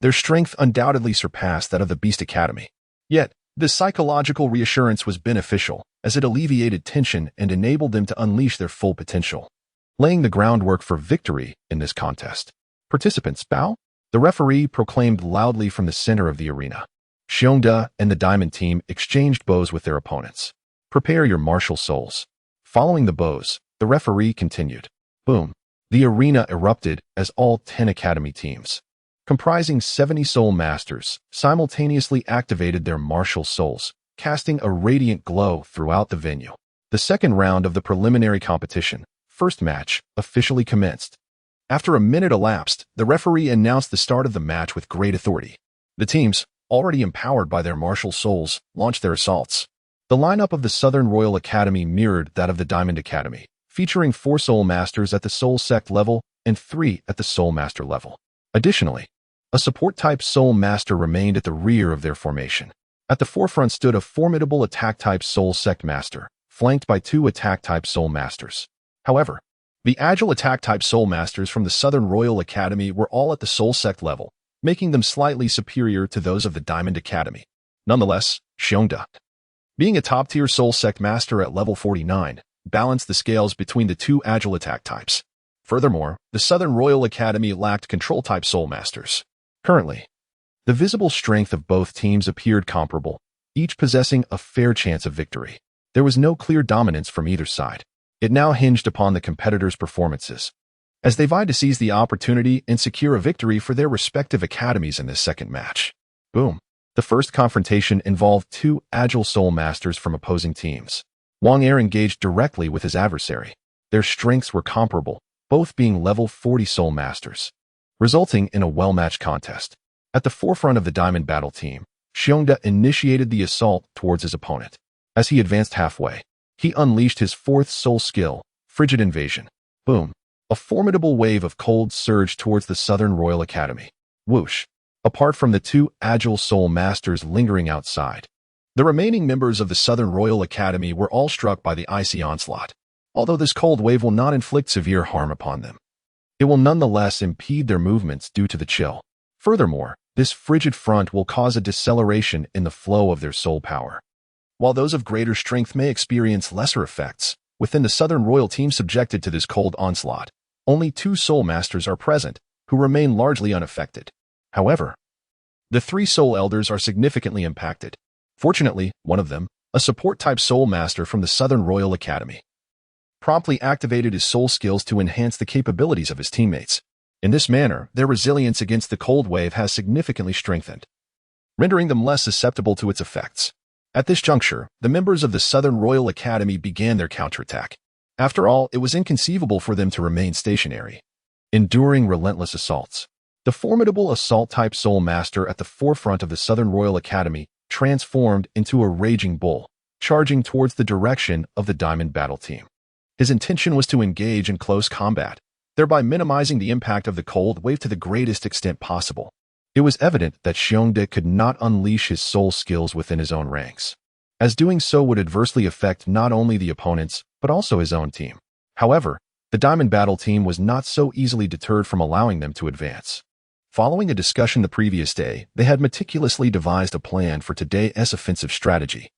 S1: Their strength undoubtedly surpassed that of the Beast Academy. Yet, this psychological reassurance was beneficial, as it alleviated tension and enabled them to unleash their full potential, laying the groundwork for victory in this contest. "Participants, bow!" the referee proclaimed loudly from the center of the arena. Xiongda and the Diamond team exchanged bows with their opponents. "Prepare your martial souls." Following the bows, the referee continued. Boom! The arena erupted as all 10 academy teams, comprising 70 soul masters, simultaneously activated their martial souls, casting a radiant glow throughout the venue. The second round of the preliminary competition, first match, officially commenced. After a minute elapsed, the referee announced the start of the match with great authority. The teams, already empowered by their martial souls, launched their assaults. The lineup of the Southern Royal Academy mirrored that of the Diamond Academy, featuring 4 Soul Masters at the Soul Sect level and 3 at the Soul Master level. Additionally, a support-type Soul Master remained at the rear of their formation. At the forefront stood a formidable attack-type Soul Sect Master, flanked by 2 attack-type Soul Masters. However, the agile attack-type Soul Masters from the Southern Royal Academy were all at the Soul Sect level, making them slightly superior to those of the Diamond Academy. Nonetheless, Xiongda, being a top-tier Soul Sect Master at level 49, balanced the scales between the 2 agile attack types. Furthermore, the Southern Royal Academy lacked control-type Soul Masters. Currently, the visible strength of both teams appeared comparable, each possessing a fair chance of victory. There was no clear dominance from either side. It now hinged upon the competitors' performances, as they vied to seize the opportunity and secure a victory for their respective academies in this second match. Boom! The first confrontation involved 2 agile Soul Masters from opposing teams. Wang Er engaged directly with his adversary. Their strengths were comparable, both being level 40 Soul Masters, resulting in a well-matched contest. At the forefront of the Diamond Battle team, Xiongda initiated the assault towards his opponent. As he advanced halfway, he unleashed his 4th soul skill, Frigid Invasion. Boom! A formidable wave of cold surged towards the Southern Royal Academy. Whoosh! Apart from the 2 agile Soul Masters lingering outside, the remaining members of the Southern Royal Academy were all struck by the icy onslaught. Although this cold wave will not inflict severe harm upon them, it will nonetheless impede their movements due to the chill. Furthermore, this frigid front will cause a deceleration in the flow of their soul power. While those of greater strength may experience lesser effects, within the Southern Royal team subjected to this cold onslaught, only 2 Soul Masters are present, who remain largely unaffected. However, the 3 Soul Elders are significantly impacted. Fortunately, one of them, a support-type Soul Master from the Southern Royal Academy, promptly activated his soul skills to enhance the capabilities of his teammates. In this manner, their resilience against the cold wave has significantly strengthened, rendering them less susceptible to its effects. At this juncture, the members of the Southern Royal Academy began their counterattack. After all, it was inconceivable for them to remain stationary, enduring relentless assaults. The formidable assault-type Soul Master at the forefront of the Southern Royal Academy transformed into a raging bull, charging towards the direction of the Diamond Battle Team. His intention was to engage in close combat, thereby minimizing the impact of the cold wave to the greatest extent possible. It was evident that Xiongde could not unleash his soul skills within his own ranks, as doing so would adversely affect not only the opponents, but also his own team. However, the Diamond Battle Team was not so easily deterred from allowing them to advance. Following a discussion the previous day, they had meticulously devised a plan for today's offensive strategy.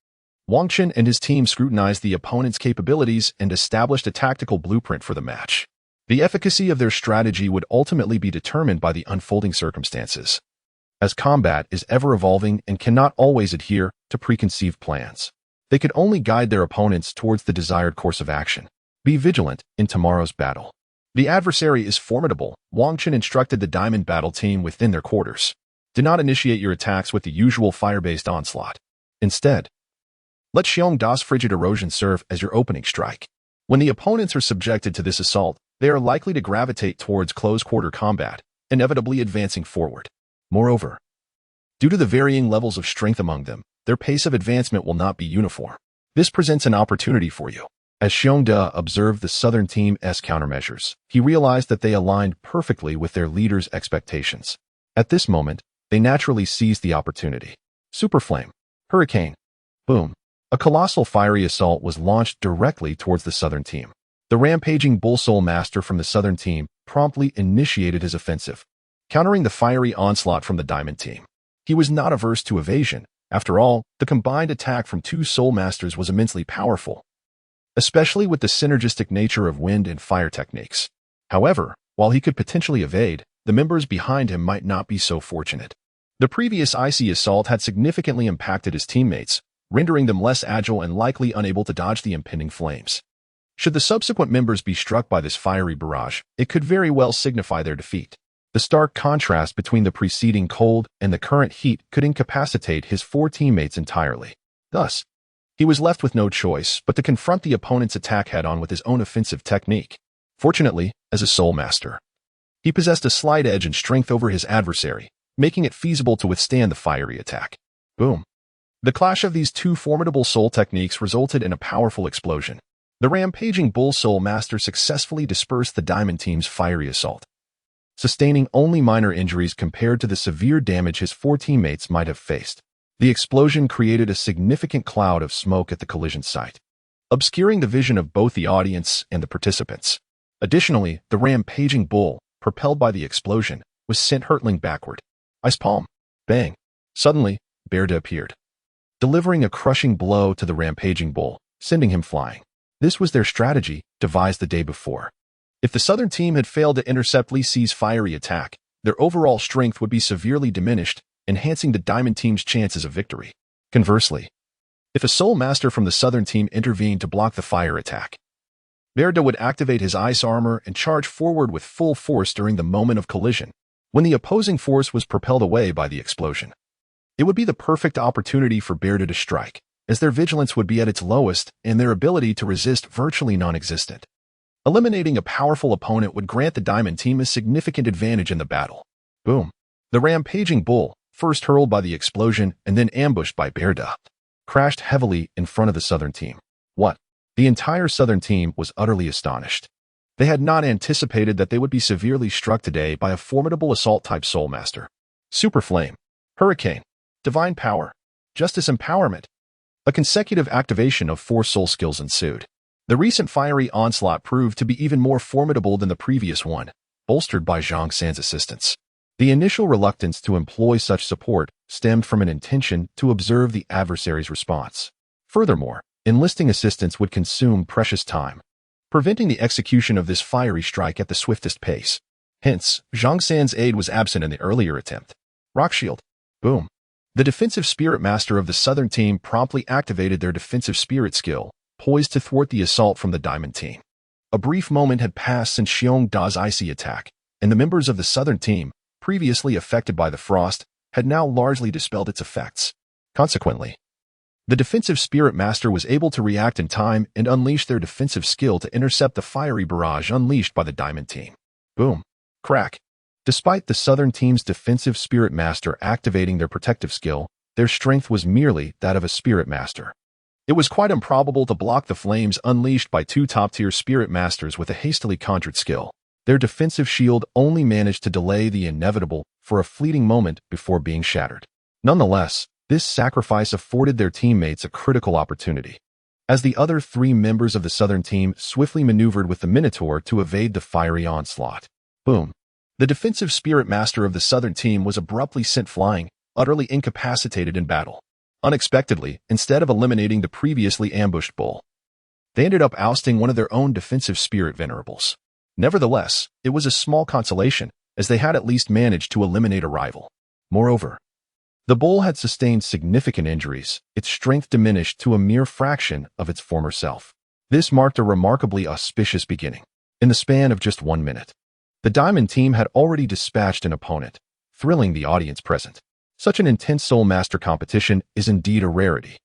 S1: Wang Chen and his team scrutinized the opponent's capabilities and established a tactical blueprint for the match. The efficacy of their strategy would ultimately be determined by the unfolding circumstances, as combat is ever-evolving and cannot always adhere to preconceived plans. They could only guide their opponents towards the desired course of action. Be vigilant in tomorrow's battle. The adversary is formidable. Wang Chen instructed the Diamond Battle Team within their quarters. Do not initiate your attacks with the usual fire-based onslaught. Instead, let Xiongda's frigid erosion serve as your opening strike. When the opponents are subjected to this assault, they are likely to gravitate towards close-quarter combat, inevitably advancing forward. Moreover, due to the varying levels of strength among them, their pace of advancement will not be uniform. This presents an opportunity for you. As Xiongde observed the Southern Team's countermeasures, he realized that they aligned perfectly with their leader's expectations. At this moment, they naturally seized the opportunity. Super Flame, Hurricane, boom. A colossal fiery assault was launched directly towards the Southern Team. The rampaging Bull Soul Master from the Southern Team promptly initiated his offensive, countering the fiery onslaught from the Diamond Team. He was not averse to evasion. After all, the combined attack from 2 Soul Masters was immensely powerful, especially with the synergistic nature of wind and fire techniques. However, while he could potentially evade, the members behind him might not be so fortunate. The previous icy assault had significantly impacted his teammates, rendering them less agile and likely unable to dodge the impending flames. Should the subsequent members be struck by this fiery barrage, it could very well signify their defeat. The stark contrast between the preceding cold and the current heat could incapacitate his 4 teammates entirely. Thus, he was left with no choice but to confront the opponent's attack head-on with his own offensive technique. Fortunately, as a Soul Master, he possessed a slight edge and strength over his adversary, making it feasible to withstand the fiery attack. Boom. The clash of these 2 formidable soul techniques resulted in a powerful explosion. The rampaging Bull Soul Master successfully dispersed the Diamond Team's fiery assault, sustaining only minor injuries compared to the severe damage his 4 teammates might have faced. The explosion created a significant cloud of smoke at the collision site, obscuring the vision of both the audience and the participants. Additionally, the rampaging bull, propelled by the explosion, was sent hurtling backward. Ice palm. Bang. Suddenly, Berda appeared, delivering a crushing blow to the rampaging bull, sending him flying. This was their strategy, devised the day before. If the Southern Team had failed to intercept Li Si's fiery attack, their overall strength would be severely diminished, enhancing the Diamond Team's chances of victory. Conversely, if a Soul Master from the Southern Team intervened to block the fire attack, Berda would activate his ice armor and charge forward with full force during the moment of collision, when the opposing force was propelled away by the explosion. It would be the perfect opportunity for Berda to strike, as their vigilance would be at its lowest and their ability to resist virtually non-existent. Eliminating a powerful opponent would grant the Diamond Team a significant advantage in the battle. Boom. The rampaging bull, first hurled by the explosion and then ambushed by Berda, crashed heavily in front of the Southern Team. What? The entire Southern Team was utterly astonished. They had not anticipated that they would be severely struck today by a formidable assault-type Soul Master. Super Flame, Hurricane, Divine Power, Justice Empowerment. A consecutive activation of 4 soul skills ensued. The recent fiery onslaught proved to be even more formidable than the previous one, bolstered by Zhang San's assistance. The initial reluctance to employ such support stemmed from an intention to observe the adversary's response. Furthermore, enlisting assistance would consume precious time, preventing the execution of this fiery strike at the swiftest pace. Hence, Zhang San's aid was absent in the earlier attempt. Rock Shield. Boom. The defensive spirit master of the southern team promptly activated their defensive spirit skill, poised to thwart the assault from the diamond team. A brief moment had passed since Xiong Da's icy attack, and the members of the southern team, previously affected by the frost, had now largely dispelled its effects. Consequently, the defensive spirit master was able to react in time and unleash their defensive skill to intercept the fiery barrage unleashed by the diamond team. Boom. Crack. Despite the southern team's defensive spirit master activating their protective skill, their strength was merely that of a spirit master. It was quite improbable to block the flames unleashed by two top-tier spirit masters with a hastily conjured skill. Their defensive shield only managed to delay the inevitable for a fleeting moment before being shattered. Nonetheless, this sacrifice afforded their teammates a critical opportunity, as the other three members of the southern team swiftly maneuvered with the Minotaur to evade the fiery onslaught. Boom. The defensive spirit master of the southern team was abruptly sent flying, utterly incapacitated in battle. Unexpectedly, instead of eliminating the previously ambushed bull, they ended up ousting one of their own defensive spirit venerables. Nevertheless, it was a small consolation, as they had at least managed to eliminate a rival. Moreover, the bull had sustained significant injuries, its strength diminished to a mere fraction of its former self. This marked a remarkably auspicious beginning. In the span of just 1 minute, the diamond team had already dispatched an opponent, thrilling the audience present. Such an intense Soul Master competition is indeed a rarity.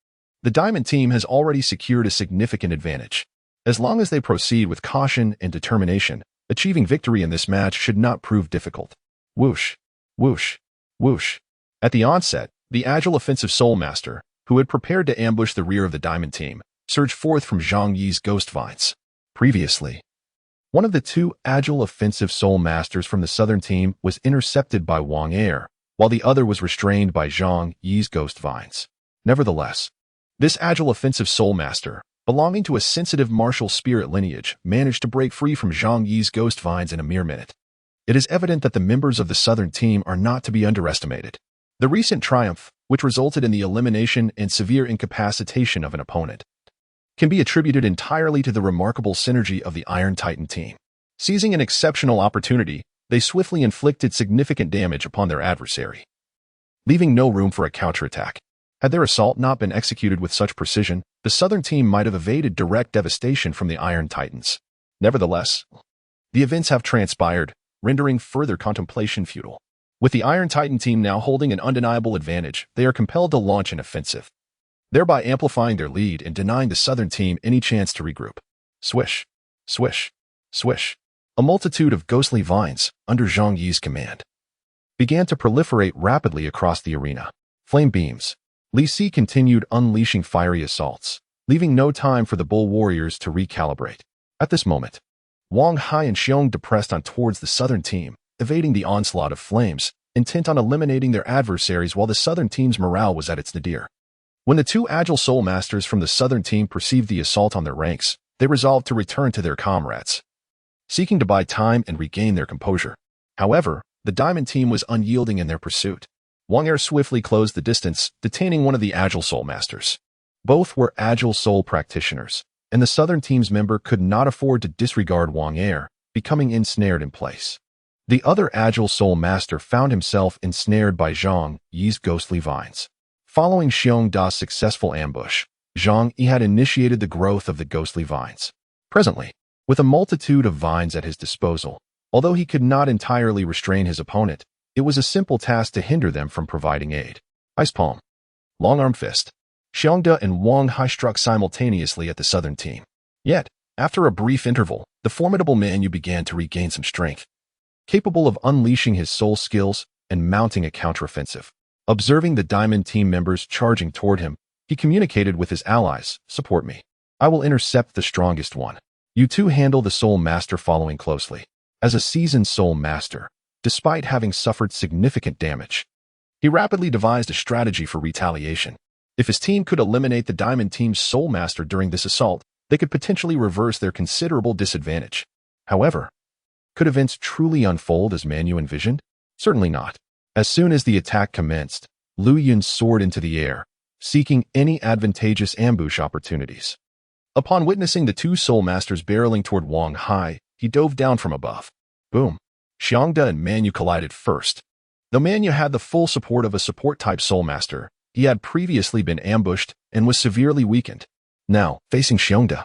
S1: The diamond team has already secured a significant advantage. As long as they proceed with caution and determination, achieving victory in this match should not prove difficult. Whoosh, whoosh, whoosh. At the onset, the agile offensive Soul Master, who had prepared to ambush the rear of the diamond team, surged forth from Zhang Yi's ghost vines. Previously, one of the two agile offensive Soul Masters from the southern team was intercepted by Wang Air, while the other was restrained by Zhang Yi's ghost vines. Nevertheless, this agile offensive Soul Master, belonging to a sensitive martial spirit lineage, managed to break free from Zhang Yi's ghost vines in a mere minute. It is evident that the members of the southern team are not to be underestimated. The recent triumph, which resulted in the elimination and severe incapacitation of an opponent, can be attributed entirely to the remarkable synergy of the Iron Titan team. Seizing an exceptional opportunity, they swiftly inflicted significant damage upon their adversary, leaving no room for a counterattack. Had their assault not been executed with such precision, the southern team might have evaded direct devastation from the Iron Titans. Nevertheless, the events have transpired, rendering further contemplation futile. With the Iron Titan team now holding an undeniable advantage, they are compelled to launch an offensive, thereby amplifying their lead and denying the southern team any chance to regroup. Swish, swish, swish. A multitude of ghostly vines, under Zhang Yi's command, began to proliferate rapidly across the arena. Flame beams. Li Si continued unleashing fiery assaults, leaving no time for the bull warriors to recalibrate. At this moment, Wang Hai and Xiong depressed on towards the southern team, evading the onslaught of flames, intent on eliminating their adversaries while the southern team's morale was at its nadir. When the two agile soul masters from the southern team perceived the assault on their ranks, they resolved to return to their comrades, seeking to buy time and regain their composure. However, the diamond team was unyielding in their pursuit. Wang Er swiftly closed the distance, detaining one of the agile soul masters. Both were agile soul practitioners, and the southern team's member could not afford to disregard Wang Er, becoming ensnared in place. The other agile soul master found himself ensnared by Zhang Yi's ghostly vines. Following Xiong Da's successful ambush, Zhang Yi had initiated the growth of the ghostly vines. Presently, with a multitude of vines at his disposal, although he could not entirely restrain his opponent, it was a simple task to hinder them from providing aid. Ice Palm. Long Arm Fist. Xiongda and Wang Hai struck simultaneously at the southern team. Yet, after a brief interval, the formidable Manu began to regain some strength, capable of unleashing his soul skills and mounting a counteroffensive. Observing the diamond team members charging toward him, he communicated with his allies, "Support me. I will intercept the strongest one. You two handle the soul master following closely." As a seasoned soul master, despite having suffered significant damage, he rapidly devised a strategy for retaliation. If his team could eliminate the diamond team's soul master during this assault, they could potentially reverse their considerable disadvantage. However, could events truly unfold as Manu envisioned? Certainly not. As soon as the attack commenced, Lu Yun soared into the air, seeking any advantageous ambush opportunities. Upon witnessing the two soul masters barreling toward Wang Hai, he dove down from above. Boom! Xiangda and Manyu collided first. Though Manyu had the full support of a support-type soul master, he had previously been ambushed and was severely weakened. Now, facing Xiangda,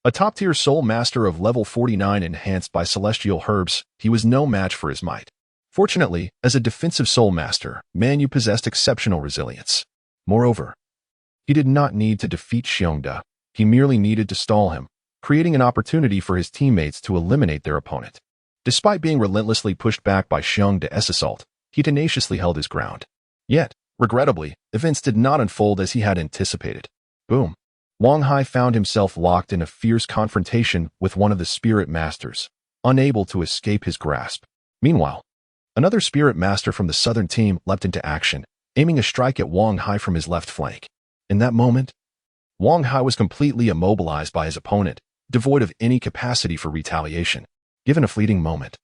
S1: a top-tier soul master of level 49 enhanced by celestial herbs, he was no match for his might. Fortunately, as a defensive soul master, Manyu possessed exceptional resilience. Moreover, he did not need to defeat Xiangda. He merely needed to stall him, creating an opportunity for his teammates to eliminate their opponent. Despite being relentlessly pushed back by Xiangda's assault, he tenaciously held his ground. Yet, regrettably, events did not unfold as he had anticipated. Boom! Wang Hai found himself locked in a fierce confrontation with one of the spirit masters, unable to escape his grasp. Meanwhile, another spirit master from the southern team leapt into action, aiming a strike at Wang Hai from his left flank. In that moment, Wang Hai was completely immobilized by his opponent, devoid of any capacity for retaliation. Given a fleeting moment,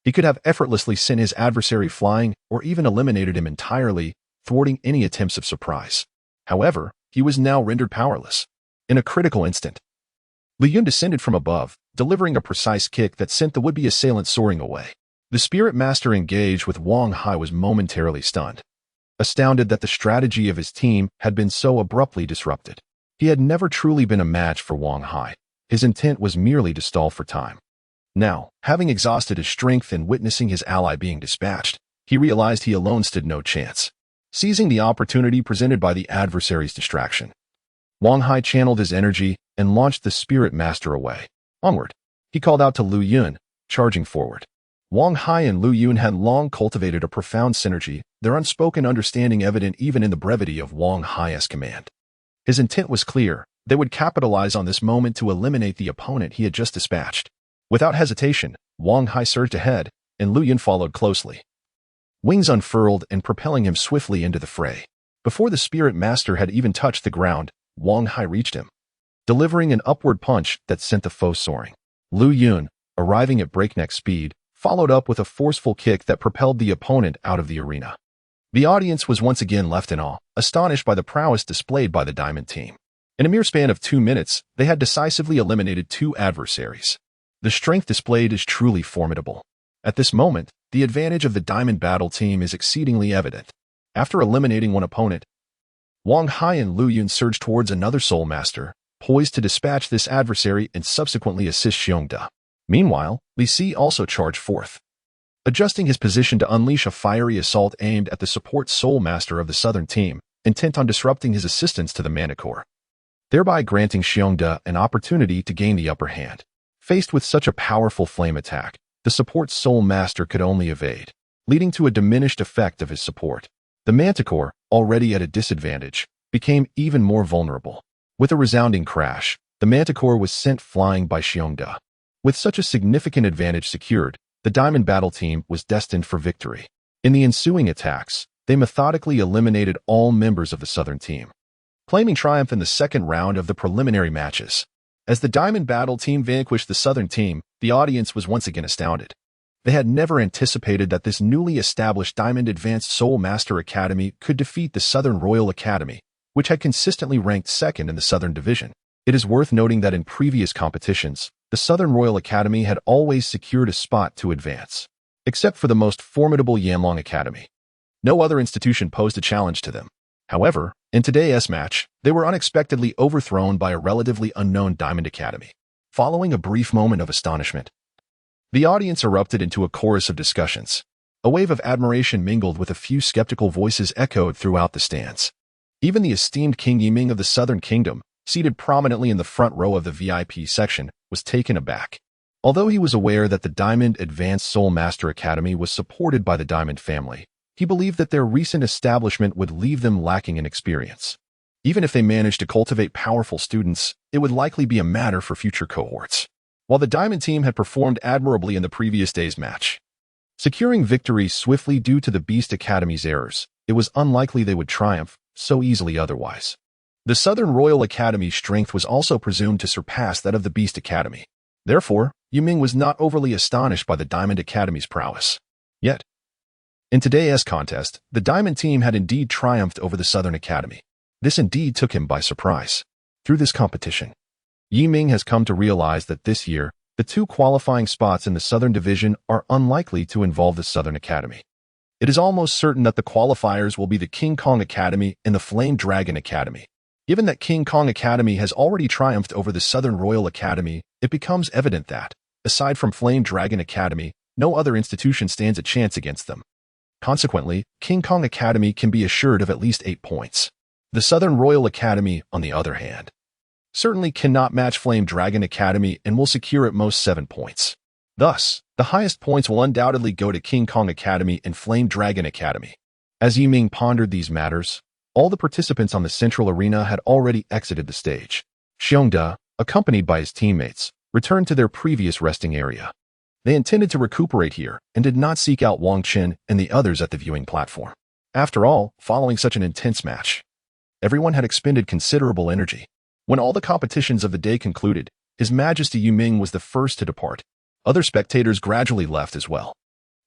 S1: he could have effortlessly sent his adversary flying or even eliminated him entirely, thwarting any attempts of surprise. However, he was now rendered powerless. In a critical instant, Lu Yun descended from above, delivering a precise kick that sent the would-be assailant soaring away. The spirit master engaged with Wang Hai was momentarily stunned, astounded that the strategy of his team had been so abruptly disrupted. He had never truly been a match for Wang Hai. His intent was merely to stall for time. Now, having exhausted his strength and witnessing his ally being dispatched, he realized he alone stood no chance. Seizing the opportunity presented by the adversary's distraction, Wang Hai channeled his energy and launched the spirit master away. Onward, he called out to Lu Yun, charging forward. Wang Hai and Lu Yun had long cultivated a profound synergy, their unspoken understanding evident even in the brevity of Wang Hai's command. His intent was clear. They would capitalize on this moment to eliminate the opponent he had just dispatched. Without hesitation, Wang Hai surged ahead, and Lu Yun followed closely, wings unfurled and propelling him swiftly into the fray. Before the spirit master had even touched the ground, Wang Hai reached him, delivering an upward punch that sent the foe soaring. Lu Yun, arriving at breakneck speed, followed up with a forceful kick that propelled the opponent out of the arena. The audience was once again left in awe, astonished by the prowess displayed by the Diamond team. In a mere span of 2 minutes, they had decisively eliminated 2 adversaries. The strength displayed is truly formidable. At this moment, the advantage of the Diamond Battle team is exceedingly evident. After eliminating one opponent, Wang Hai and Lu Yun surged towards another Soul Master, poised to dispatch this adversary and subsequently assist Xiongda. Meanwhile, Li Si also charged forth, adjusting his position to unleash a fiery assault aimed at the support Soul Master of the southern team, intent on disrupting his assistance to the Manticore, thereby granting Xiongda an opportunity to gain the upper hand. Faced with such a powerful flame attack, the support Soul Master could only evade, leading to a diminished effect of his support. The Manticore, already at a disadvantage, became even more vulnerable. With a resounding crash, the Manticore was sent flying by Xiongda. With such a significant advantage secured, the Diamond Battle team was destined for victory. In the ensuing attacks, they methodically eliminated all members of the Southern team, claiming triumph in the second round of the preliminary matches. As the Diamond Battle team vanquished the Southern team, the audience was once again astounded. They had never anticipated that this newly established Diamond Advanced Soul Master Academy could defeat the Southern Royal Academy, which had consistently ranked second in the Southern Division. It is worth noting that in previous competitions, the Southern Royal Academy had always secured a spot to advance, except for the most formidable Yanlong Academy. No other institution posed a challenge to them. However, in today's match, they were unexpectedly overthrown by a relatively unknown Diamond Academy. Following a brief moment of astonishment, the audience erupted into a chorus of discussions. A wave of admiration mingled with a few skeptical voices echoed throughout the stands. Even the esteemed King Yiming of the Southern Kingdom, seated prominently in the front row of the VIP section, was taken aback. Although he was aware that the Diamond Advanced Soul Master Academy was supported by the Diamond family, he believed that their recent establishment would leave them lacking in experience. Even if they managed to cultivate powerful students, it would likely be a matter for future cohorts. While the Diamond team had performed admirably in the previous day's match, securing victory swiftly due to the Beast Academy's errors, it was unlikely they would triumph so easily otherwise. The Southern Royal Academy's strength was also presumed to surpass that of the Beast Academy. Therefore, Yiming was not overly astonished by the Diamond Academy's prowess. Yet, In today's contest, the Diamond team had indeed triumphed over the Southern Academy. This indeed took him by surprise. Through this competition, Yiming has come to realize that this year, the two qualifying spots in the Southern Division are unlikely to involve the Southern Academy. It is almost certain that the qualifiers will be the King Kong Academy and the Flame Dragon Academy. Given that King Kong Academy has already triumphed over the Southern Royal Academy, it becomes evident that, aside from Flame Dragon Academy, no other institution stands a chance against them. Consequently, King Kong Academy can be assured of at least 8 points. The Southern Royal Academy, on the other hand, certainly cannot match Flame Dragon Academy and will secure at most 7 points. Thus, the highest points will undoubtedly go to King Kong Academy and Flame Dragon Academy. As Yiming pondered these matters, all the participants on the central arena had already exited the stage. Xiongda, accompanied by his teammates, returned to their previous resting area. They intended to recuperate here and did not seek out Wang Qin and the others at the viewing platform. After all, following such an intense match, everyone had expended considerable energy. When all the competitions of the day concluded, His Majesty Yiming was the first to depart. Other spectators gradually left as well.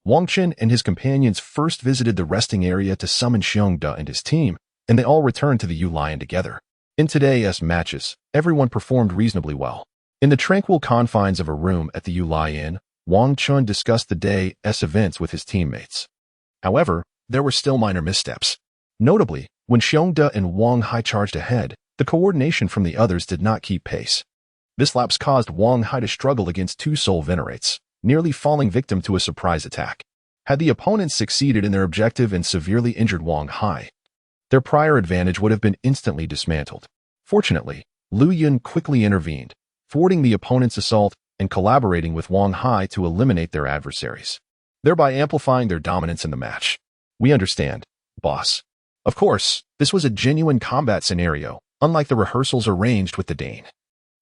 S1: Wang Qin and his companions first visited the resting area to summon Xiongda and his team, and they all returned to the Yu Lion together. In today's matches, everyone performed reasonably well. In the tranquil confines of a room at the Yu Lion, Wang Qin discussed the day's events with his teammates. However, there were still minor missteps. Notably, when Xiongda and Wang Hai charged ahead, the coordination from the others did not keep pace. This lapse caused Wang Hai to struggle against 2 soul venerates, nearly falling victim to a surprise attack. Had the opponents succeeded in their objective and severely injured Wang Hai, their prior advantage would have been instantly dismantled. Fortunately, Lu Yun quickly intervened, thwarting the opponent's assault and collaborating with Wang Hai to eliminate their adversaries, thereby amplifying their dominance in the match. We understand, boss. Of course, this was a genuine combat scenario, unlike the rehearsals arranged with the Dane.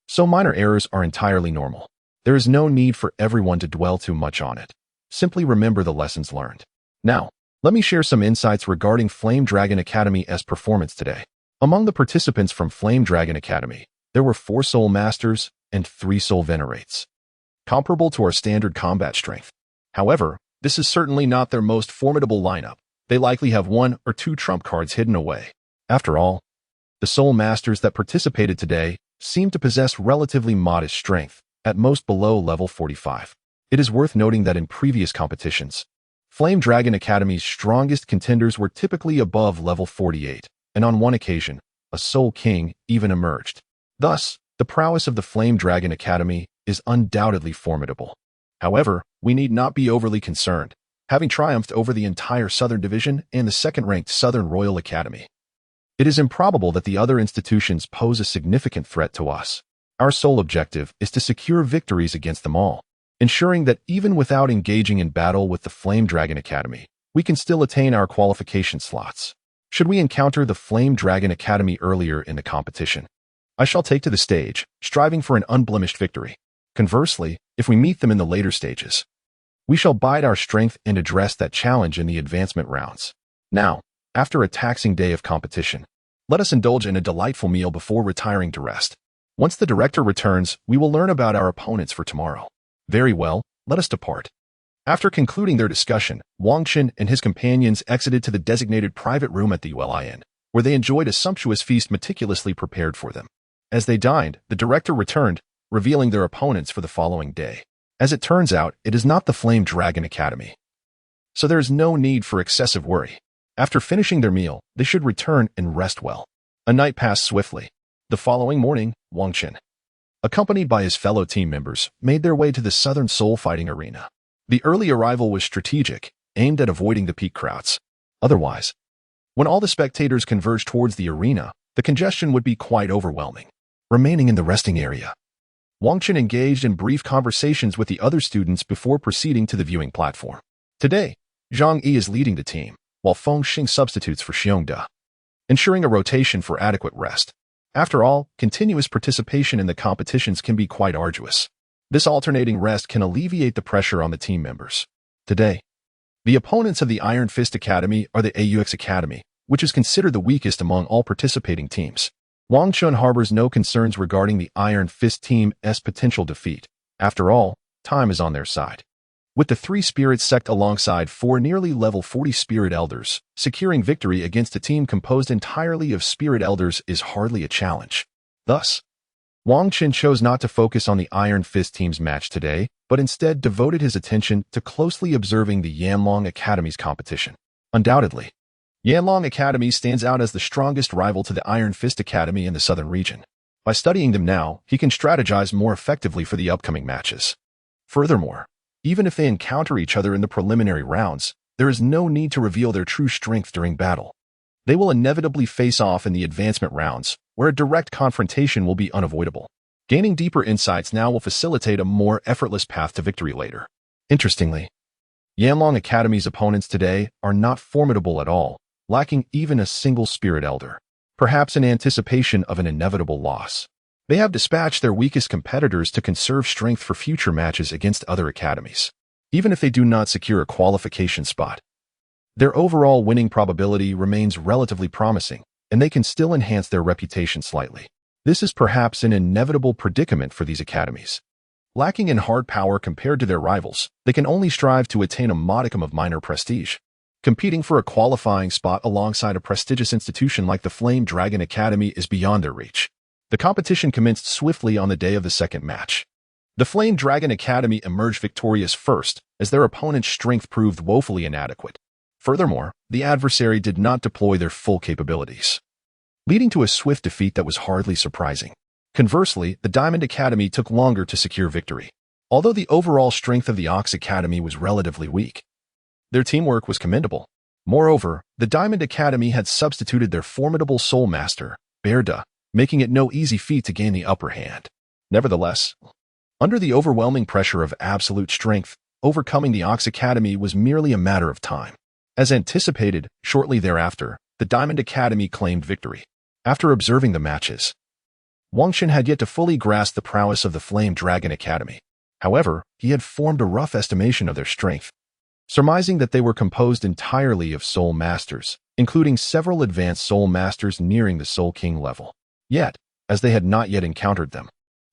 S1: So minor errors are entirely normal. There is no need for everyone to dwell too much on it. Simply remember the lessons learned. Now, let me share some insights regarding Flame Dragon Academy's performance today. Among the participants from Flame Dragon Academy, there were 4 Soul Masters and 3 Soul Venerates, comparable to our standard combat strength. However, this is certainly not their most formidable lineup. They likely have 1 or 2 trump cards hidden away. After all, the Soul Masters that participated today seem to possess relatively modest strength, at most below level 45. It is worth noting that in previous competitions, Flame Dragon Academy's strongest contenders were typically above level 48, and on one occasion, a Soul King even emerged. Thus, the prowess of the Flame Dragon Academy is undoubtedly formidable. However, we need not be overly concerned, having triumphed over the entire Southern Division and the second-ranked Southern Royal Academy. It is improbable that the other institutions pose a significant threat to us. Our sole objective is to secure victories against them all, ensuring that even without engaging in battle with the Flame Dragon Academy, we can still attain our qualification slots. Should we encounter the Flame Dragon Academy earlier in the competition, I shall take to the stage, striving for an unblemished victory. Conversely, if we meet them in the later stages, we shall bide our strength and address that challenge in the advancement rounds. Now, after a taxing day of competition, let us indulge in a delightful meal before retiring to rest. Once the director returns, we will learn about our opponents for tomorrow. Very well, let us depart. After concluding their discussion, Wang Qin and his companions exited to the designated private room at the ULIN, where they enjoyed a sumptuous feast meticulously prepared for them. As they dined, the director returned, revealing their opponents for the following day. As it turns out, it is not the Flame Dragon Academy, so there is no need for excessive worry. After finishing their meal, they should return and rest well. A night passed swiftly. The following morning, Wang Qin, accompanied by his fellow team members, made their way to the Southern Soul Fighting Arena. The early arrival was strategic, aimed at avoiding the peak crowds. Otherwise, when all the spectators converged towards the arena, the congestion would be quite overwhelming. Remaining in the resting area, Wang Qin engaged in brief conversations with the other students before proceeding to the viewing platform. Today, Zhang Yi is leading the team, while Feng Xing substitutes for Xiongda, ensuring a rotation for adequate rest. After all, continuous participation in the competitions can be quite arduous. This alternating rest can alleviate the pressure on the team members. Today, the opponents of the Iron Fist Academy are the AUX Academy, which is considered the weakest among all participating teams. Wang Qin harbors no concerns regarding the Iron Fist team's potential defeat. After all, time is on their side. with the 3 Spirit sect alongside 4 nearly level 40 Spirit Elders. Securing victory against a team composed entirely of Spirit Elders is hardly a challenge. Thus, Wang Qin chose not to focus on the Iron Fist team's match today, but instead devoted his attention to closely observing the Yanlong Academy's competition. Undoubtedly, Yanlong Academy stands out as the strongest rival to the Iron Fist Academy in the southern region. By studying them now, he can strategize more effectively for the upcoming matches. Furthermore, even if they encounter each other in the preliminary rounds, there is no need to reveal their true strength during battle. They will inevitably face off in the advancement rounds, where a direct confrontation will be unavoidable. Gaining deeper insights now will facilitate a more effortless path to victory later. Interestingly, Yanlong Academy's opponents today are not formidable at all, lacking even a single Spirit Elder, perhaps in anticipation of an inevitable loss. They have dispatched their weakest competitors to conserve strength for future matches against other academies. Even if they do not secure a qualification spot, their overall winning probability remains relatively promising, and they can still enhance their reputation slightly. This is perhaps an inevitable predicament for these academies. Lacking in hard power compared to their rivals, they can only strive to attain a modicum of minor prestige. Competing for a qualifying spot alongside a prestigious institution like the Flame Dragon Academy is beyond their reach. The competition commenced swiftly on the day of the second match. The Flame Dragon Academy emerged victorious first, as their opponent's strength proved woefully inadequate. Furthermore, the adversary did not deploy their full capabilities, leading to a swift defeat that was hardly surprising. Conversely, the Diamond Academy took longer to secure victory. Although the overall strength of the Ox Academy was relatively weak, their teamwork was commendable. Moreover, the Diamond Academy had substituted their formidable Soul Master, Berda, making it no easy feat to gain the upper hand. Nevertheless, under the overwhelming pressure of absolute strength, overcoming the Ox Academy was merely a matter of time. As anticipated, shortly thereafter, the Diamond Academy claimed victory. After observing the matches, Wang Qin had yet to fully grasp the prowess of the Flame Dragon Academy. However, he had formed a rough estimation of their strength, surmising that they were composed entirely of Soul Masters, including several advanced Soul Masters nearing the Soul King level. Yet, as they had not yet encountered them,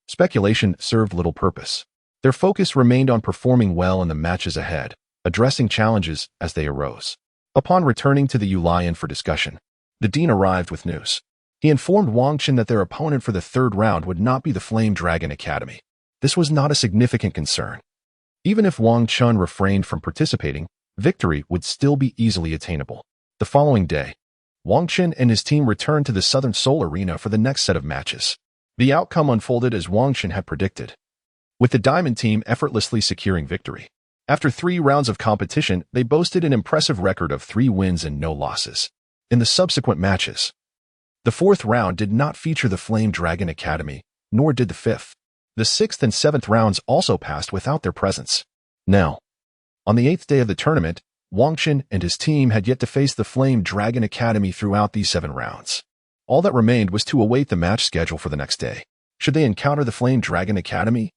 S1: speculation served little purpose. Their focus remained on performing well in the matches ahead, addressing challenges as they arose. Upon returning to the Yulian for discussion, the dean arrived with news. He informed Wang Qin that their opponent for the third round would not be the Flame Dragon Academy. This was not a significant concern. Even if Wang Qin refrained from participating, victory would still be easily attainable. The following day, Wang Qin and his team returned to the Southern Soul Arena for the next set of matches. The outcome unfolded as Wang Qin had predicted, with the Diamond team effortlessly securing victory. After 3 rounds of competition, they boasted an impressive record of 3 wins and no losses. In the subsequent matches, the 4th round did not feature the Flame Dragon Academy, nor did the 5th. The 6th and 7th rounds also passed without their presence. Now, on the 8th day of the tournament, Wang Qin and his team had yet to face the Flame Dragon Academy throughout these 7 rounds. All that remained was to await the match schedule for the next day. Should they encounter the Flame Dragon Academy?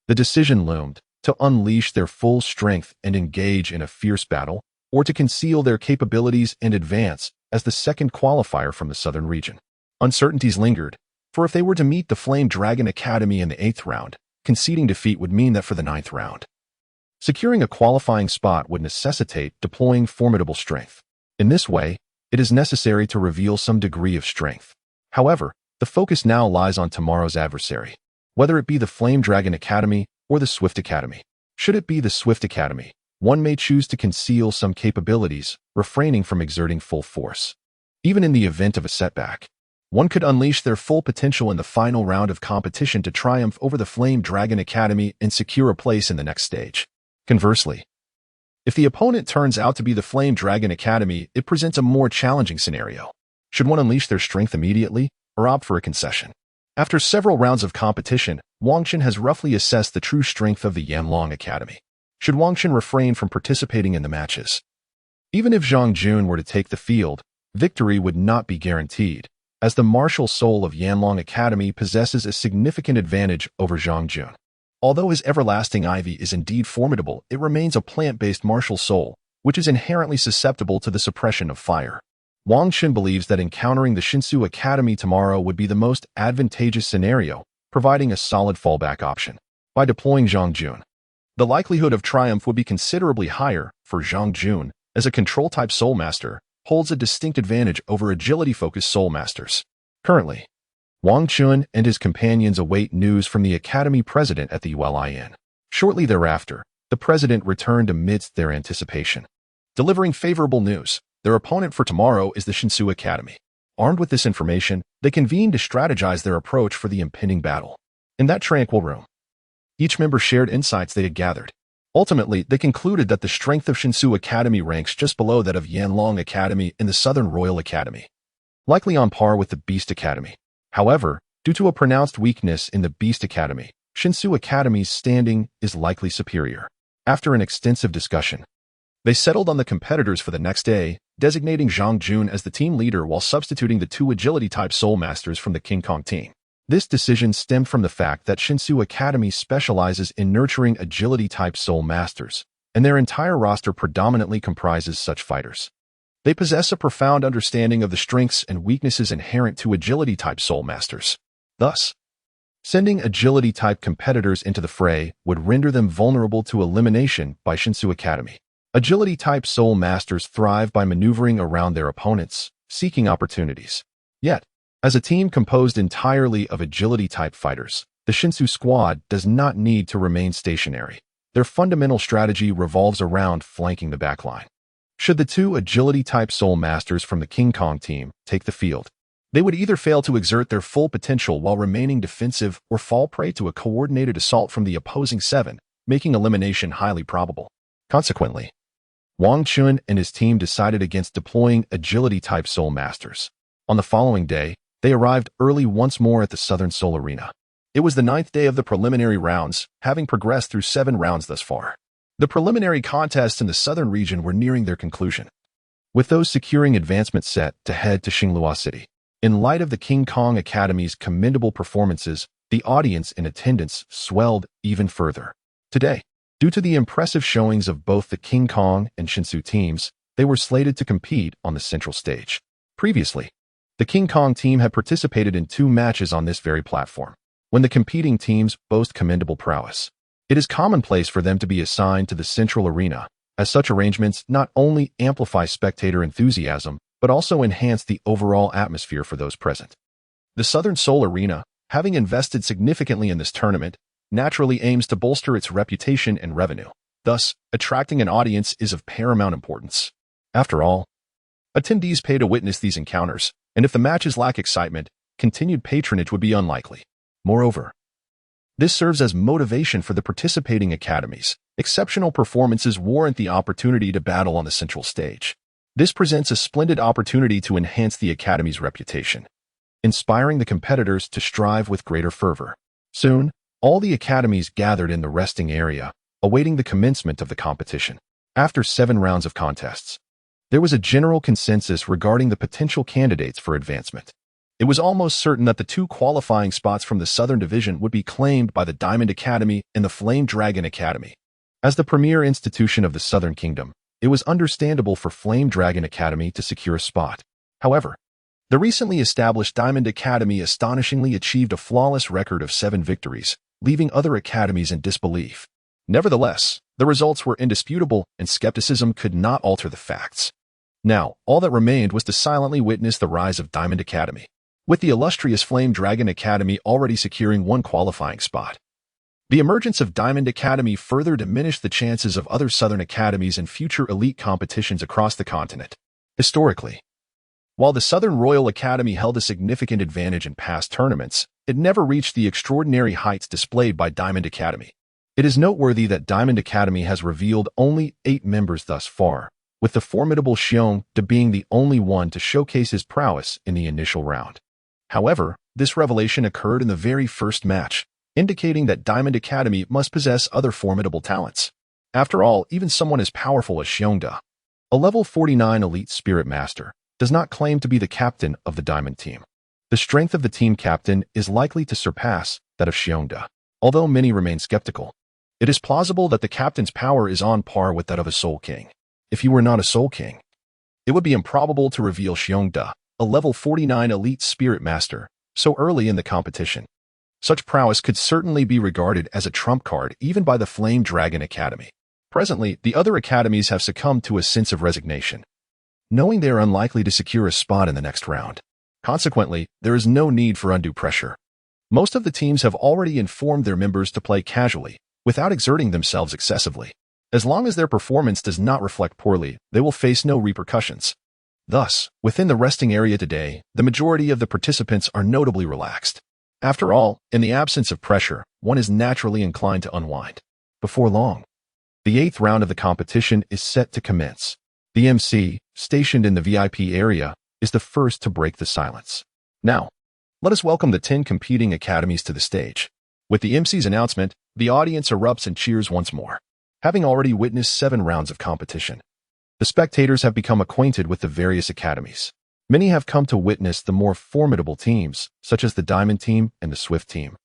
S1: The decision loomed: to unleash their full strength and engage in a fierce battle, or to conceal their capabilities and advance as the second qualifier from the southern region. Uncertainties lingered, for if they were to meet the Flame Dragon Academy in the 8th round, conceding defeat would mean that for the 9th round, securing a qualifying spot would necessitate deploying formidable strength. In this way, it is necessary to reveal some degree of strength. However, the focus now lies on tomorrow's adversary, whether it be the Flame Dragon Academy or the Swift Academy. Should it be the Swift Academy, one may choose to conceal some capabilities, refraining from exerting full force. Even in the event of a setback, one could unleash their full potential in the final round of competition to triumph over the Flame Dragon Academy and secure a place in the next stage. Conversely, if the opponent turns out to be the Flame Dragon Academy, it presents a more challenging scenario. Should one unleash their strength immediately, or opt for a concession? After several rounds of competition, Wang Qin has roughly assessed the true strength of the Yanlong Academy. Should Wang Qin refrain from participating in the matches? Even if Zhang Jun were to take the field, victory would not be guaranteed, as the martial soul of Yanlong Academy possesses a significant advantage over Zhang Jun. Although his Everlasting Ivy is indeed formidable, it remains a plant-based martial soul, which is inherently susceptible to the suppression of fire. Wang Qin believes that encountering the Shinsu Academy tomorrow would be the most advantageous scenario, providing a solid fallback option. By deploying Zhang Jun, the likelihood of triumph would be considerably higher for Zhang Jun, as a control-type Soul Master, holds a distinct advantage over agility-focused Soul Masters. Currently, Wang Chun and his companions await news from the Academy President at the Yuan. Shortly thereafter, the President returned amidst their anticipation. Delivering favorable news, their opponent for tomorrow is the Shinsu Academy. Armed with this information, they convened to strategize their approach for the impending battle. In that tranquil room, each member shared insights they had gathered. Ultimately, they concluded that the strength of Shinsu Academy ranks just below that of Yanlong Academy and the Southern Royal Academy, likely on par with the Beast Academy. However, due to a pronounced weakness in the Beast Academy, Shinsu Academy's standing is likely superior. After an extensive discussion, they settled on the competitors for the next day, designating Zhang Jun as the team leader while substituting the two agility-type Soul Masters from the King Kong team. This decision stemmed from the fact that Shinsu Academy specializes in nurturing agility-type Soul Masters, and their entire roster predominantly comprises such fighters. They possess a profound understanding of the strengths and weaknesses inherent to agility-type Soul Masters. Thus, sending agility-type competitors into the fray would render them vulnerable to elimination by Shinsu Academy. Agility-type Soul Masters thrive by maneuvering around their opponents, seeking opportunities. Yet, as a team composed entirely of agility-type fighters, the Shinsu squad does not need to remain stationary. Their fundamental strategy revolves around flanking the backline. Should the two agility-type Soul Masters from the King Kong team take the field, they would either fail to exert their full potential while remaining defensive or fall prey to a coordinated assault from the opposing seven, making elimination highly probable. Consequently, Wang Chun and his team decided against deploying agility-type Soul Masters. On the following day, they arrived early once more at the Southern Soul Arena. It was the 9th day of the preliminary rounds, having progressed through 7 rounds thus far. The preliminary contests in the southern region were nearing their conclusion, with those securing advancement set to head to Xingluo City. In light of the King Kong Academy's commendable performances, the audience in attendance swelled even further. Today, due to the impressive showings of both the King Kong and Shinsu teams, they were slated to compete on the central stage. Previously, the King Kong team had participated in 2 matches on this very platform. When the competing teams boast commendable prowess, it is commonplace for them to be assigned to the central arena, as such arrangements not only amplify spectator enthusiasm, but also enhance the overall atmosphere for those present. The Southern Soul Arena, having invested significantly in this tournament, naturally aims to bolster its reputation and revenue. Thus, attracting an audience is of paramount importance. After all, attendees pay to witness these encounters, and if the matches lack excitement, continued patronage would be unlikely. Moreover, this serves as motivation for the participating academies. Exceptional performances warrant the opportunity to battle on the central stage. This presents a splendid opportunity to enhance the academy's reputation, inspiring the competitors to strive with greater fervor. Soon, all the academies gathered in the resting area, awaiting the commencement of the competition. After 7 rounds of contests, there was a general consensus regarding the potential candidates for advancement. It was almost certain that the 2 qualifying spots from the Southern Division would be claimed by the Diamond Academy and the Flame Dragon Academy. As the premier institution of the Southern Kingdom, it was understandable for Flame Dragon Academy to secure a spot. However, the recently established Diamond Academy astonishingly achieved a flawless record of 7 victories, leaving other academies in disbelief. Nevertheless, the results were indisputable, and skepticism could not alter the facts. Now, all that remained was to silently witness the rise of Diamond Academy, with the illustrious Flame Dragon Academy already securing 1 qualifying spot. The emergence of Diamond Academy further diminished the chances of other Southern academies in future elite competitions across the continent. Historically, while the Southern Royal Academy held a significant advantage in past tournaments, it never reached the extraordinary heights displayed by Diamond Academy. It is noteworthy that Diamond Academy has revealed only 8 members thus far, with the formidable Xiong De being the only one to showcase his prowess in the initial round. However, this revelation occurred in the very first match, indicating that Diamond Academy must possess other formidable talents. After all, even someone as powerful as Xiong De, a level 49 elite spirit master, does not claim to be the captain of the Diamond team. The strength of the team captain is likely to surpass that of Xiong De. Although many remain skeptical, it is plausible that the captain's power is on par with that of a Soul King. If he were not a Soul King, it would be improbable to reveal Xiong De, a level 49 elite spirit master, so early in the competition. Such prowess could certainly be regarded as a trump card even by the Flame Dragon Academy. Presently, the other academies have succumbed to a sense of resignation, knowing they are unlikely to secure a spot in the next round. Consequently, there is no need for undue pressure. Most of the teams have already informed their members to play casually, without exerting themselves excessively. As long as their performance does not reflect poorly, they will face no repercussions. Thus, within the resting area today, the majority of the participants are notably relaxed. After all, in the absence of pressure, one is naturally inclined to unwind. Before long, the 8th round of the competition is set to commence. The MC, stationed in the VIP area, is the first to break the silence. Now, let us welcome the 10 competing academies to the stage. With the MC's announcement, the audience erupts and cheers once more. Having already witnessed 7 rounds of competition, the spectators have become acquainted with the various academies. Many have come to witness the more formidable teams, such as the Diamond Team and the Swift Team,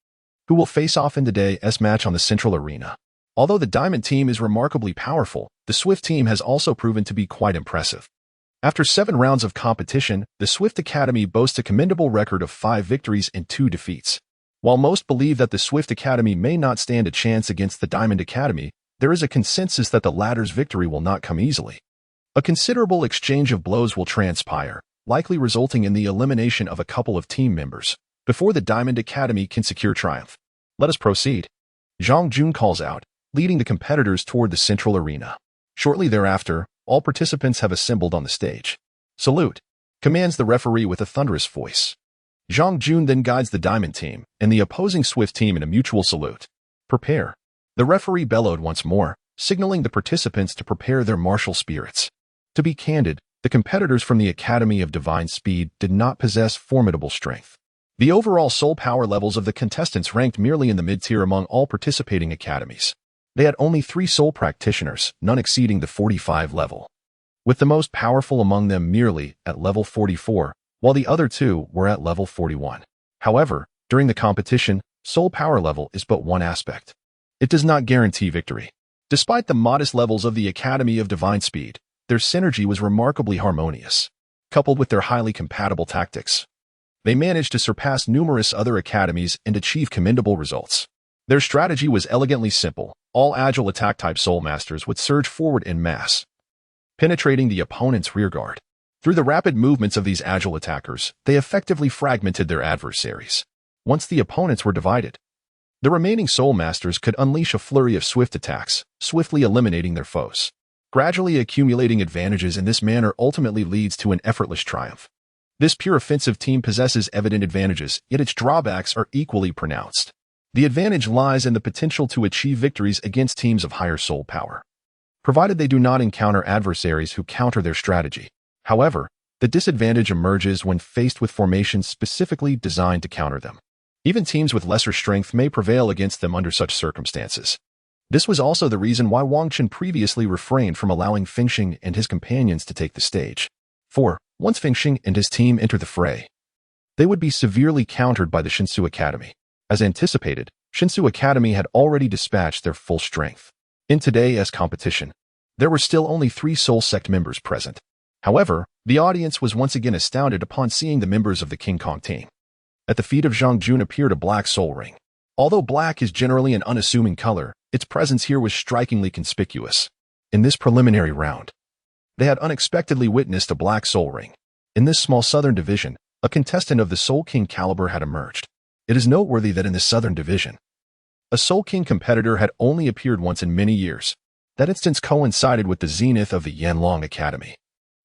S1: who will face off in today's match on the central arena. Although the Diamond Team is remarkably powerful, the Swift Team has also proven to be quite impressive. After 7 rounds of competition, the Swift Academy boasts a commendable record of 5 victories and 2 defeats. While most believe that the Swift Academy may not stand a chance against the Diamond Academy, there is a consensus that the latter's victory will not come easily. A considerable exchange of blows will transpire, likely resulting in the elimination of a couple of team members, before the Diamond Academy can secure triumph. Let us proceed. Zhang Jun calls out, leading the competitors toward the central arena. Shortly thereafter, all participants have assembled on the stage. Salute, commands the referee with a thunderous voice. Zhang Jun then guides the Diamond Team and the opposing Swift Team in a mutual salute. Prepare. The referee bellowed once more, signaling the participants to prepare their martial spirits. To be candid, the competitors from the Academy of Divine Speed did not possess formidable strength. The overall soul power levels of the contestants ranked merely in the mid-tier among all participating academies. They had only 3 soul practitioners, none exceeding the 45 level, with the most powerful among them merely at level 44, while the other 2 were at level 41. However, during the competition, soul power level is but one aspect. It does not guarantee victory. Despite the modest levels of the Academy of Divine Speed, their synergy was remarkably harmonious. Coupled with their highly compatible tactics, they managed to surpass numerous other academies and achieve commendable results. Their strategy was elegantly simple. All agile attack-type soul masters would surge forward en masse, penetrating the opponent's rearguard. Through the rapid movements of these agile attackers, they effectively fragmented their adversaries. Once the opponents were divided, the remaining soul masters could unleash a flurry of swift attacks, swiftly eliminating their foes. Gradually accumulating advantages in this manner ultimately leads to an effortless triumph. This pure offensive team possesses evident advantages, yet its drawbacks are equally pronounced. The advantage lies in the potential to achieve victories against teams of higher soul power, provided they do not encounter adversaries who counter their strategy. However, the disadvantage emerges when faced with formations specifically designed to counter them. Even teams with lesser strength may prevail against them under such circumstances. This was also the reason why Wang Chen previously refrained from allowing Fengxing and his companions to take the stage. For, once Fengxing and his team enter the fray, they would be severely countered by the Shinsu Academy. As anticipated, Shinsu Academy had already dispatched their full strength. In today's competition, there were still only 3 Soul Sect members present. However, the audience was once again astounded upon seeing the members of the King Kong team. At the feet of Zhang Jun appeared a black soul ring. Although black is generally an unassuming color, its presence here was strikingly conspicuous. In this preliminary round, they had unexpectedly witnessed a black soul ring. In this small southern division, a contestant of the Soul King caliber had emerged. It is noteworthy that in the southern division, a Soul King competitor had only appeared once in many years. That instance coincided with the zenith of the Yanlong Academy,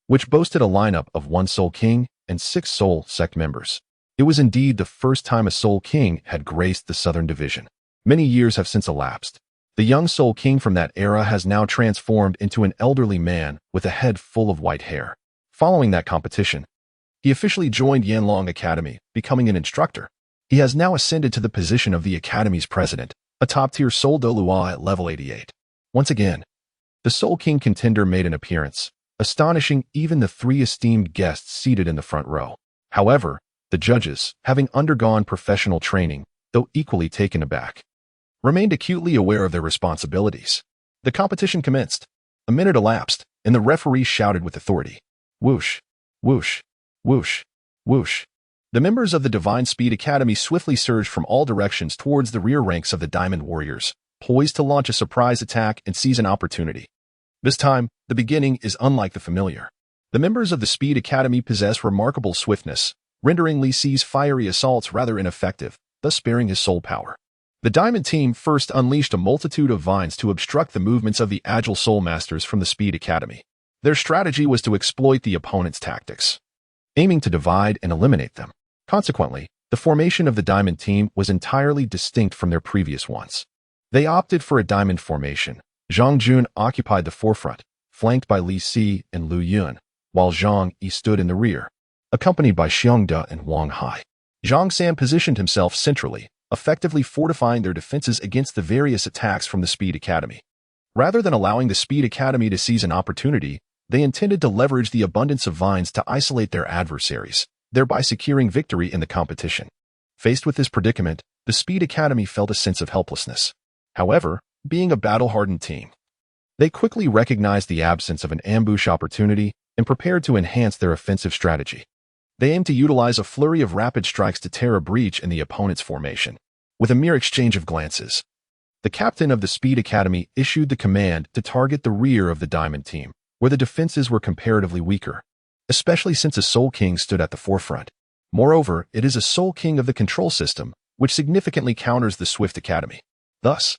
S1: which boasted a lineup of 1 Soul King and 6 Soul Sect members. It was indeed the first time a Soul King had graced the southern division. Many years have since elapsed. The young Soul King from that era has now transformed into an elderly man with a head full of white hair. Following that competition, he officially joined Yanlong Academy, becoming an instructor. He has now ascended to the position of the Academy's president, a top-tier Soul Douluo at level 88. Once again, the Soul King contender made an appearance, astonishing even the 3 esteemed guests seated in the front row. However, the judges, having undergone professional training, though equally taken aback, remained acutely aware of their responsibilities. The competition commenced. A minute elapsed, and the referee shouted with authority, "Whoosh, whoosh, whoosh, whoosh." The members of the Divine Speed Academy swiftly surged from all directions towards the rear ranks of the Diamond Warriors, poised to launch a surprise attack and seize an opportunity. This time, the beginning is unlike the familiar. The members of the Speed Academy possess remarkable swiftness, rendering Li Si's fiery assaults rather ineffective, thus sparing his soul power. The Diamond team first unleashed a multitude of vines to obstruct the movements of the agile Soul Masters from the Speed Academy. Their strategy was to exploit the opponent's tactics, aiming to divide and eliminate them. Consequently, the formation of the Diamond team was entirely distinct from their previous ones. They opted for a diamond formation. Zhang Jun occupied the forefront, flanked by Li Si and Lu Yun, while Zhang Yi stood in the rear, accompanied by Xiang De and Wang Hai. Zhang San positioned himself centrally, effectively fortifying their defenses against the various attacks from the Speed Academy. Rather than allowing the Speed Academy to seize an opportunity, they intended to leverage the abundance of vines to isolate their adversaries, thereby securing victory in the competition. Faced with this predicament, the Speed Academy felt a sense of helplessness. However, being a battle-hardened team, they quickly recognized the absence of an ambush opportunity and prepared to enhance their offensive strategy. They aimed to utilize a flurry of rapid strikes to tear a breach in the opponent's formation. With a mere exchange of glances, the captain of the Speed Academy issued the command to target the rear of the Diamond team, where the defenses were comparatively weaker, especially since a Soul King stood at the forefront. Moreover, it is a Soul King of the control system, which significantly counters the Swift Academy. Thus,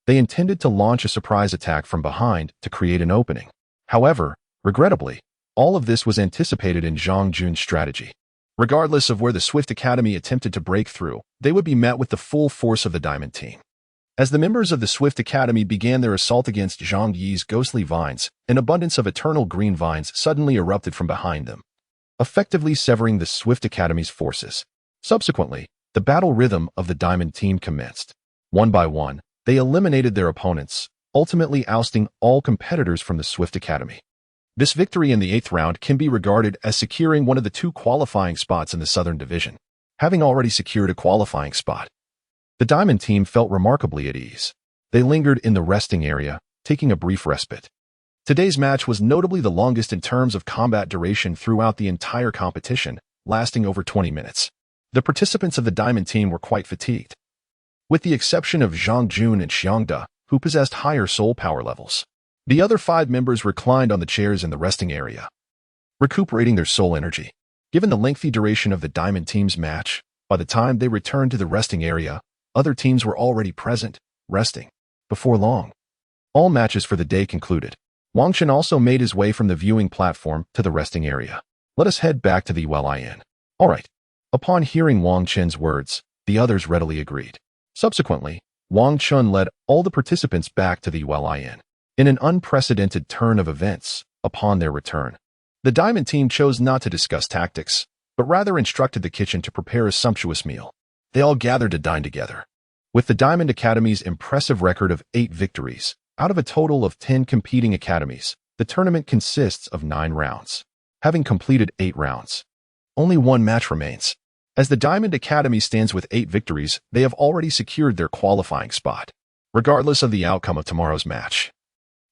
S1: they intended to launch a surprise attack from behind to create an opening. However, regrettably, all of this was anticipated in Zhang Jun's strategy. Regardless of where the Swift Academy attempted to break through, they would be met with the full force of the Diamond team. As the members of the Swift Academy began their assault against Zhang Yi's ghostly vines, an abundance of eternal green vines suddenly erupted from behind them, effectively severing the Swift Academy's forces. Subsequently, the battle rhythm of the Diamond team commenced. One by one, they eliminated their opponents, ultimately ousting all competitors from the Swift Academy. This victory in the 8th round can be regarded as securing one of the 2 qualifying spots in the Southern Division. Having already secured a qualifying spot, the Diamond team felt remarkably at ease. They lingered in the resting area, taking a brief respite. Today's match was notably the longest in terms of combat duration throughout the entire competition, lasting over 20 minutes. The participants of the Diamond team were quite fatigued, with the exception of Zhang Jun and Xiang De, who possessed higher soul power levels. The other 5 members reclined on the chairs in the resting area, recuperating their soul energy. Given the lengthy duration of the Diamond team's match, by the time they returned to the resting area, other teams were already present, resting. Before long, all matches for the day concluded. Wang Chen also made his way from the viewing platform to the resting area. Let us head back to the Yin. All right. Upon hearing Wang Chen's words, the others readily agreed. Subsequently, Wang Chen led all the participants back to the Yin. In an unprecedented turn of events, upon their return, the Diamond team chose not to discuss tactics, but rather instructed the kitchen to prepare a sumptuous meal. They all gathered to dine together. With the Diamond Academy's impressive record of 8 victories, out of a total of 10 competing academies, the tournament consists of 9 rounds. Having completed 8 rounds, only 1 match remains. As the Diamond Academy stands with 8 victories, they have already secured their qualifying spot. Regardless of the outcome of tomorrow's match,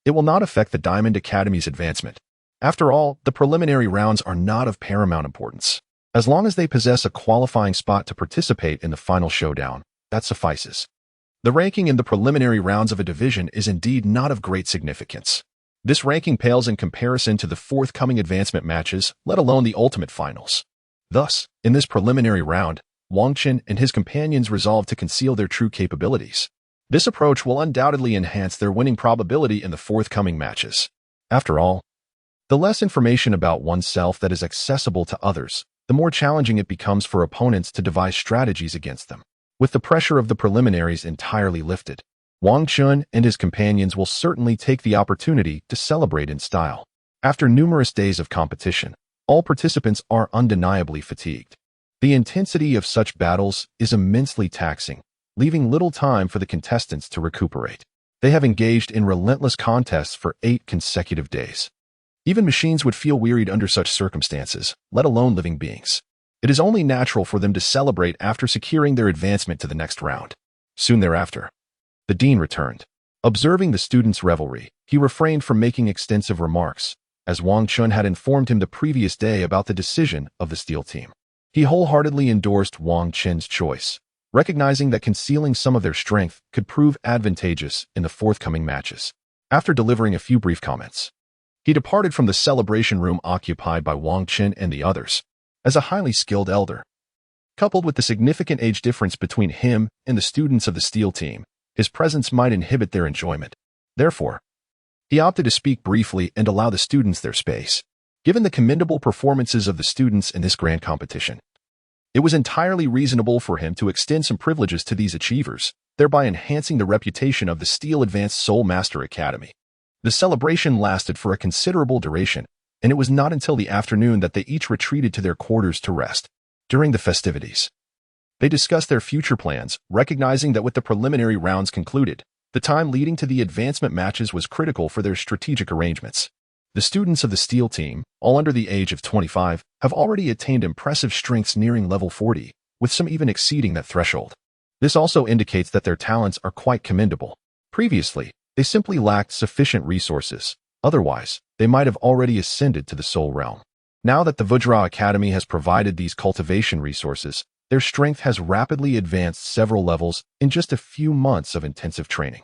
S1: it will not affect the Diamond Academy's advancement. After all, the preliminary rounds are not of paramount importance. As long as they possess a qualifying spot to participate in the final showdown, that suffices. The ranking in the preliminary rounds of a division is indeed not of great significance. This ranking pales in comparison to the forthcoming advancement matches, let alone the ultimate finals. Thus, in this preliminary round, Wang Chen and his companions resolved to conceal their true capabilities. This approach will undoubtedly enhance their winning probability in the forthcoming matches. After all, the less information about oneself that is accessible to others, the more challenging it becomes for opponents to devise strategies against them. With the pressure of the preliminaries entirely lifted, Wang Chen and his companions will certainly take the opportunity to celebrate in style. After numerous days of competition, all participants are undeniably fatigued. The intensity of such battles is immensely taxing, leaving little time for the contestants to recuperate. They have engaged in relentless contests for 8 consecutive days. Even machines would feel wearied under such circumstances, let alone living beings. It is only natural for them to celebrate after securing their advancement to the next round. Soon thereafter, the dean returned. Observing the students' revelry, he refrained from making extensive remarks, as Wang Chen had informed him the previous day about the decision of the Steel team. He wholeheartedly endorsed Wang Qin's choice, recognizing that concealing some of their strength could prove advantageous in the forthcoming matches. After delivering a few brief comments, he departed from the celebration room occupied by Wang Qin and the others. As a highly skilled elder, coupled with the significant age difference between him and the students of the Steel Team, his presence might inhibit their enjoyment. Therefore, he opted to speak briefly and allow the students their space. Given the commendable performances of the students in this grand competition, it was entirely reasonable for him to extend some privileges to these achievers, thereby enhancing the reputation of the Steel Advanced Soul Master Academy. The celebration lasted for a considerable duration, and it was not until the afternoon that they each retreated to their quarters to rest. During the festivities, they discussed their future plans, recognizing that with the preliminary rounds concluded, the time leading to the advancement matches was critical for their strategic arrangements. The students of the Steel Team, all under the age of 25, have already attained impressive strengths nearing level 40, with some even exceeding that threshold. This also indicates that their talents are quite commendable. Previously, they simply lacked sufficient resources. Otherwise, they might have already ascended to the Soul Realm. Now that the Vajra Academy has provided these cultivation resources, their strength has rapidly advanced several levels in just a few months of intensive training.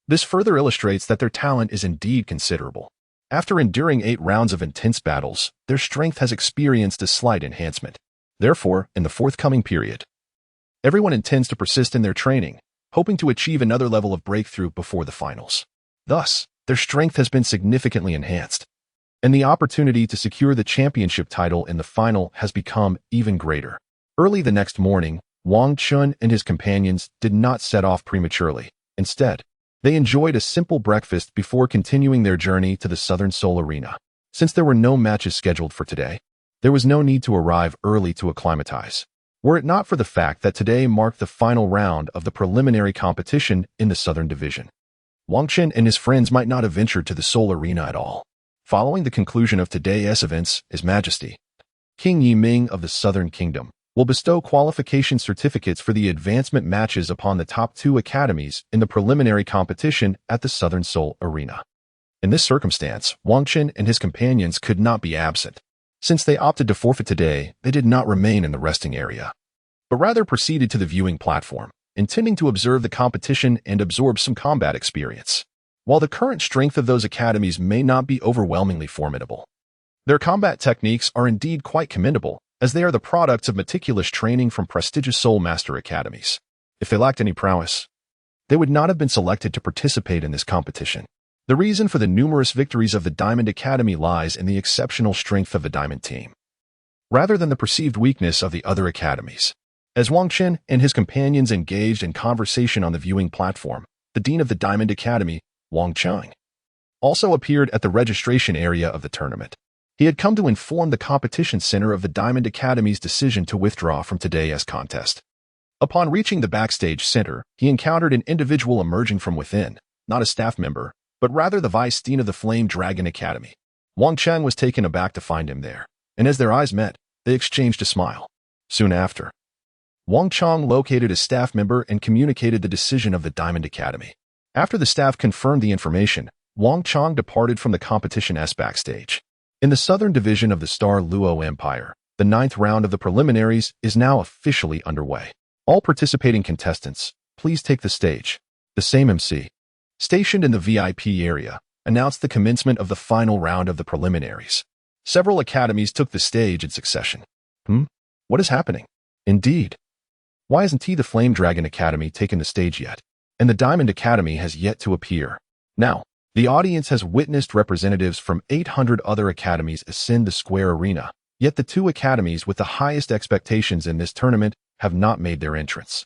S1: This further illustrates that their talent is indeed considerable. After enduring 8 rounds of intense battles, their strength has experienced a slight enhancement. Therefore, in the forthcoming period, everyone intends to persist in their training, hoping to achieve another level of breakthrough before the finals. Thus, their strength has been significantly enhanced, and the opportunity to secure the championship title in the final has become even greater. Early the next morning, Wang Qin and his companions did not set off prematurely. Instead, they enjoyed a simple breakfast before continuing their journey to the Southern Soul Arena. Since there were no matches scheduled for today, there was no need to arrive early to acclimatize. Were it not for the fact that today marked the final round of the preliminary competition in the Southern Division, Wang Qin and his friends might not have ventured to the Soul Arena at all. Following the conclusion of today's events, His Majesty, King Yiming of the Southern Kingdom, will bestow qualification certificates for the advancement matches upon the top 2 academies in the preliminary competition at the Southern Soul Arena. In this circumstance, Wang Qin and his companions could not be absent. Since they opted to forfeit today, they did not remain in the resting area, but rather proceeded to the viewing platform, intending to observe the competition and absorb some combat experience. While the current strength of those academies may not be overwhelmingly formidable, their combat techniques are indeed quite commendable, as they are the products of meticulous training from prestigious Soul Master academies. If they lacked any prowess, they would not have been selected to participate in this competition. The reason for the numerous victories of the Diamond Academy lies in the exceptional strength of the Diamond Team, rather than the perceived weakness of the other academies. As Wang Qin and his companions engaged in conversation on the viewing platform, the Dean of the Diamond Academy, Wang Chang, also appeared at the registration area of the tournament. He had come to inform the competition center of the Diamond Academy's decision to withdraw from today's contest. Upon reaching the backstage center, he encountered an individual emerging from within, not a staff member, but rather the Vice Dean of the Flame Dragon Academy. Wang Chang was taken aback to find him there, and as their eyes met, they exchanged a smile. Soon after, Wang Chang located a staff member and communicated the decision of the Diamond Academy. After the staff confirmed the information, Wang Chang departed from the competition's backstage. In the Southern Division of the Douluo Empire, the 9th round of the preliminaries is now officially underway. All participating contestants, please take the stage. The same MC, stationed in the VIP area, announced the commencement of the final round of the preliminaries. Several academies took the stage in succession. What is happening? Indeed. Why hasn't the Flame Dragon Academy taken the stage yet? And the Diamond Academy has yet to appear. Now, the audience has witnessed representatives from 800 other academies ascend the square arena, yet the 2 academies with the highest expectations in this tournament have not made their entrance.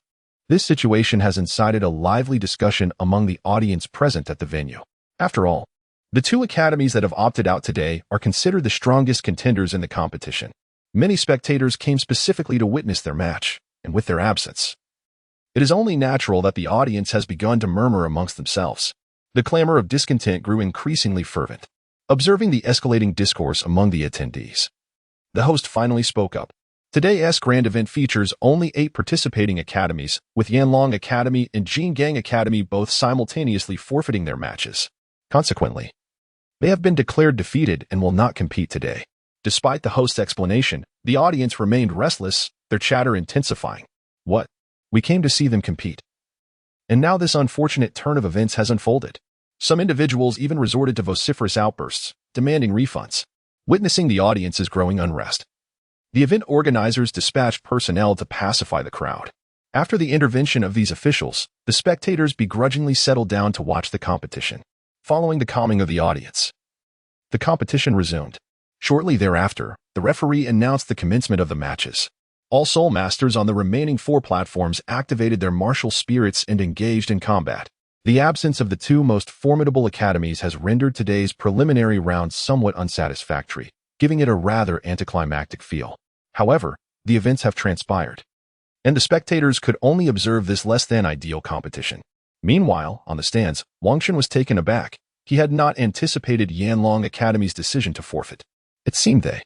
S1: This situation has incited a lively discussion among the audience present at the venue. After all, the 2 academies that have opted out today are considered the strongest contenders in the competition. Many spectators came specifically to witness their match, and with their absence, it is only natural that the audience has begun to murmur amongst themselves. The clamor of discontent grew increasingly fervent. Observing the escalating discourse among the attendees, the host finally spoke up. Today's grand event features only 8 participating academies, with Yanlong Academy and Jingang Academy both simultaneously forfeiting their matches. Consequently, they have been declared defeated and will not compete today. Despite the host's explanation, the audience remained restless, their chatter intensifying. What? We came to see them compete. And now this unfortunate turn of events has unfolded. Some individuals even resorted to vociferous outbursts, demanding refunds. Witnessing the audience's growing unrest, the event organizers dispatched personnel to pacify the crowd. After the intervention of these officials, the spectators begrudgingly settled down to watch the competition. Following the calming of the audience, the competition resumed. Shortly thereafter, the referee announced the commencement of the matches. All Soul Masters on the remaining 4 platforms activated their martial spirits and engaged in combat. The absence of the 2 most formidable academies has rendered today's preliminary round somewhat unsatisfactory, giving it a rather anticlimactic feel. However, the events have transpired, and the spectators could only observe this less-than-ideal competition. Meanwhile, on the stands, Wang Shen was taken aback. He had not anticipated Yanlong Academy's decision to forfeit. It seemed they,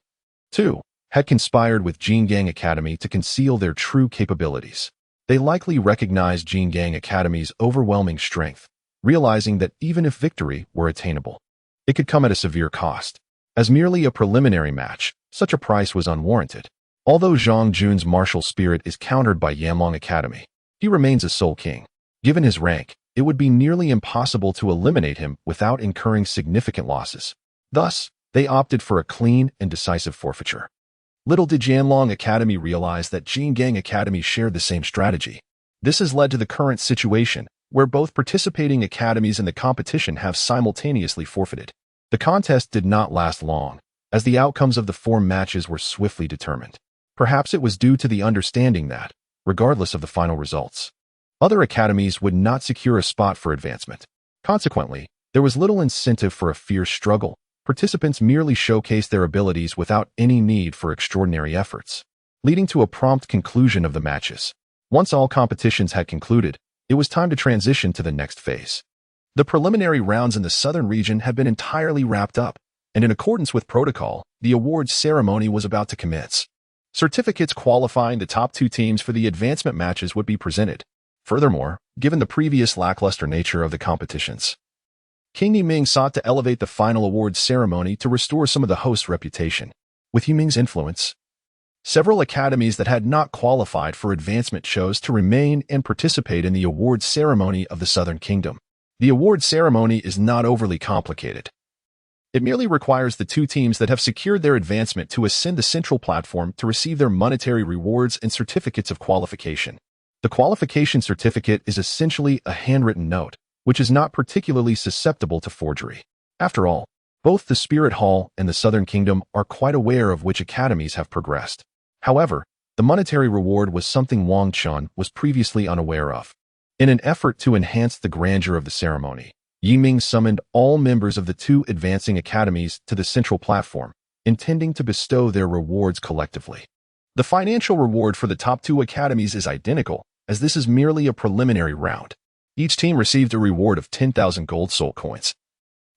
S1: too, had conspired with Jingang Academy to conceal their true capabilities. They likely recognized Jingang Academy's overwhelming strength, realizing that even if victory were attainable, it could come at a severe cost. As merely a preliminary match, such a price was unwarranted. Although Zhang Jun's martial spirit is countered by Yanlong Academy, he remains a Soul King. Given his rank, it would be nearly impossible to eliminate him without incurring significant losses. Thus, they opted for a clean and decisive forfeiture. Little did Yanlong Academy realize that Jingang Academy shared the same strategy. This has led to the current situation, where both participating academies in the competition have simultaneously forfeited. The contest did not last long, as the outcomes of the 4 matches were swiftly determined. Perhaps it was due to the understanding that, regardless of the final results, other academies would not secure a spot for advancement. Consequently, there was little incentive for a fierce struggle. Participants merely showcased their abilities without any need for extraordinary efforts, leading to a prompt conclusion of the matches. Once all competitions had concluded, it was time to transition to the next phase. The preliminary rounds in the southern region had been entirely wrapped up, and in accordance with protocol, the awards ceremony was about to commence. Certificates qualifying the top 2 teams for the advancement matches would be presented. Furthermore, given the previous lackluster nature of the competitions, King Yiming sought to elevate the final awards ceremony to restore some of the host's reputation. With Yiming's influence, several academies that had not qualified for advancement chose to remain and participate in the awards ceremony of the Southern Kingdom. The awards ceremony is not overly complicated. It merely requires the 2 teams that have secured their advancement to ascend the central platform to receive their monetary rewards and certificates of qualification. The qualification certificate is essentially a handwritten note, which is not particularly susceptible to forgery. After all, both the Spirit Hall and the Southern Kingdom are quite aware of which academies have progressed. However, the monetary reward was something Wang Chun was previously unaware of. In an effort to enhance the grandeur of the ceremony, Yiming summoned all members of the 2 advancing academies to the central platform, intending to bestow their rewards collectively. The financial reward for the top 2 academies is identical, as this is merely a preliminary round. Each team received a reward of 10,000 gold soul coins,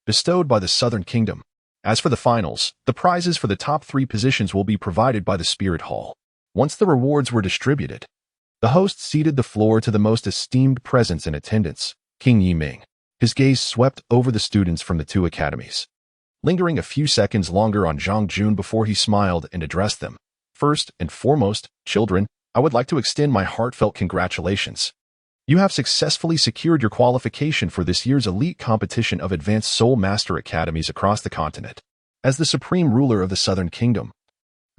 S1: bestowed by the Southern Kingdom. As for the finals, the prizes for the top 3 positions will be provided by the Spirit Hall. Once the rewards were distributed, the host ceded the floor to the most esteemed presence in attendance, King Yiming. His gaze swept over the students from the 2 academies, lingering a few seconds longer on Zhang Jun before he smiled and addressed them. First and foremost, children, I would like to extend my heartfelt congratulations. You have successfully secured your qualification for this year's elite competition of advanced Soul Master Academies across the continent. As the supreme ruler of the Southern Kingdom,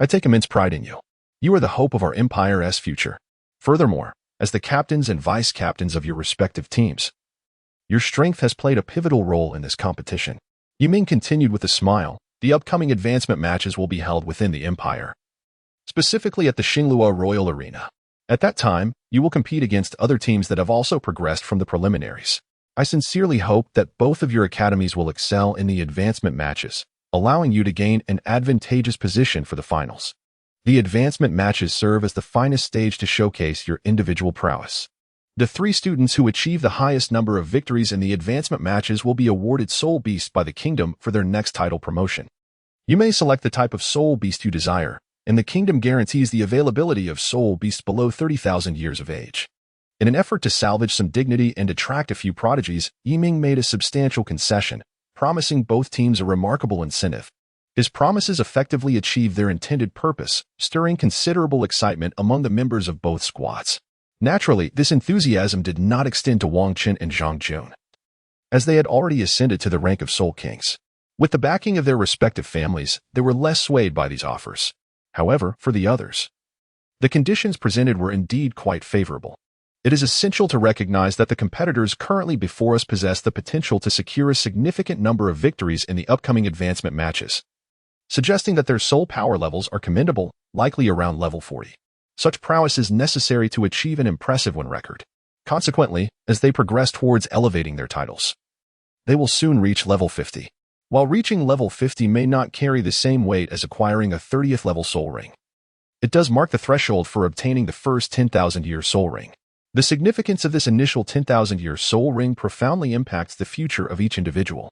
S1: I take immense pride in you. You are the hope of our empire's future. Furthermore, as the captains and vice-captains of your respective teams, your strength has played a pivotal role in this competition. Yiming continued with a smile. The upcoming advancement matches will be held within the empire, specifically at the Xingluo Royal Arena. At that time, you will compete against other teams that have also progressed from the preliminaries. I sincerely hope that both of your academies will excel in the advancement matches, allowing you to gain an advantageous position for the finals. The advancement matches serve as the finest stage to showcase your individual prowess. The 3 students who achieve the highest number of victories in the advancement matches will be awarded Soul Beast by the Kingdom for their next title promotion. You may select the type of Soul Beast you desire, and the Kingdom guarantees the availability of Soul Beasts below 30,000 years of age. In an effort to salvage some dignity and attract a few prodigies, Yiming made a substantial concession, promising both teams a remarkable incentive. His promises effectively achieved their intended purpose, stirring considerable excitement among the members of both squads. Naturally, this enthusiasm did not extend to Wang Qun and Zhang Jun, as they had already ascended to the rank of Soul Kings. With the backing of their respective families, they were less swayed by these offers. However, for the others, the conditions presented were indeed quite favorable. It is essential to recognize that the competitors currently before us possess the potential to secure a significant number of victories in the upcoming advancement matches, suggesting that their soul power levels are commendable, likely around level 40. Such prowess is necessary to achieve an impressive win record. Consequently, as they progress towards elevating their titles, they will soon reach level 50. While reaching level 50 may not carry the same weight as acquiring a 30th level soul ring, it does mark the threshold for obtaining the first 10,000-year soul ring. The significance of this initial 10,000-year soul ring profoundly impacts the future of each individual.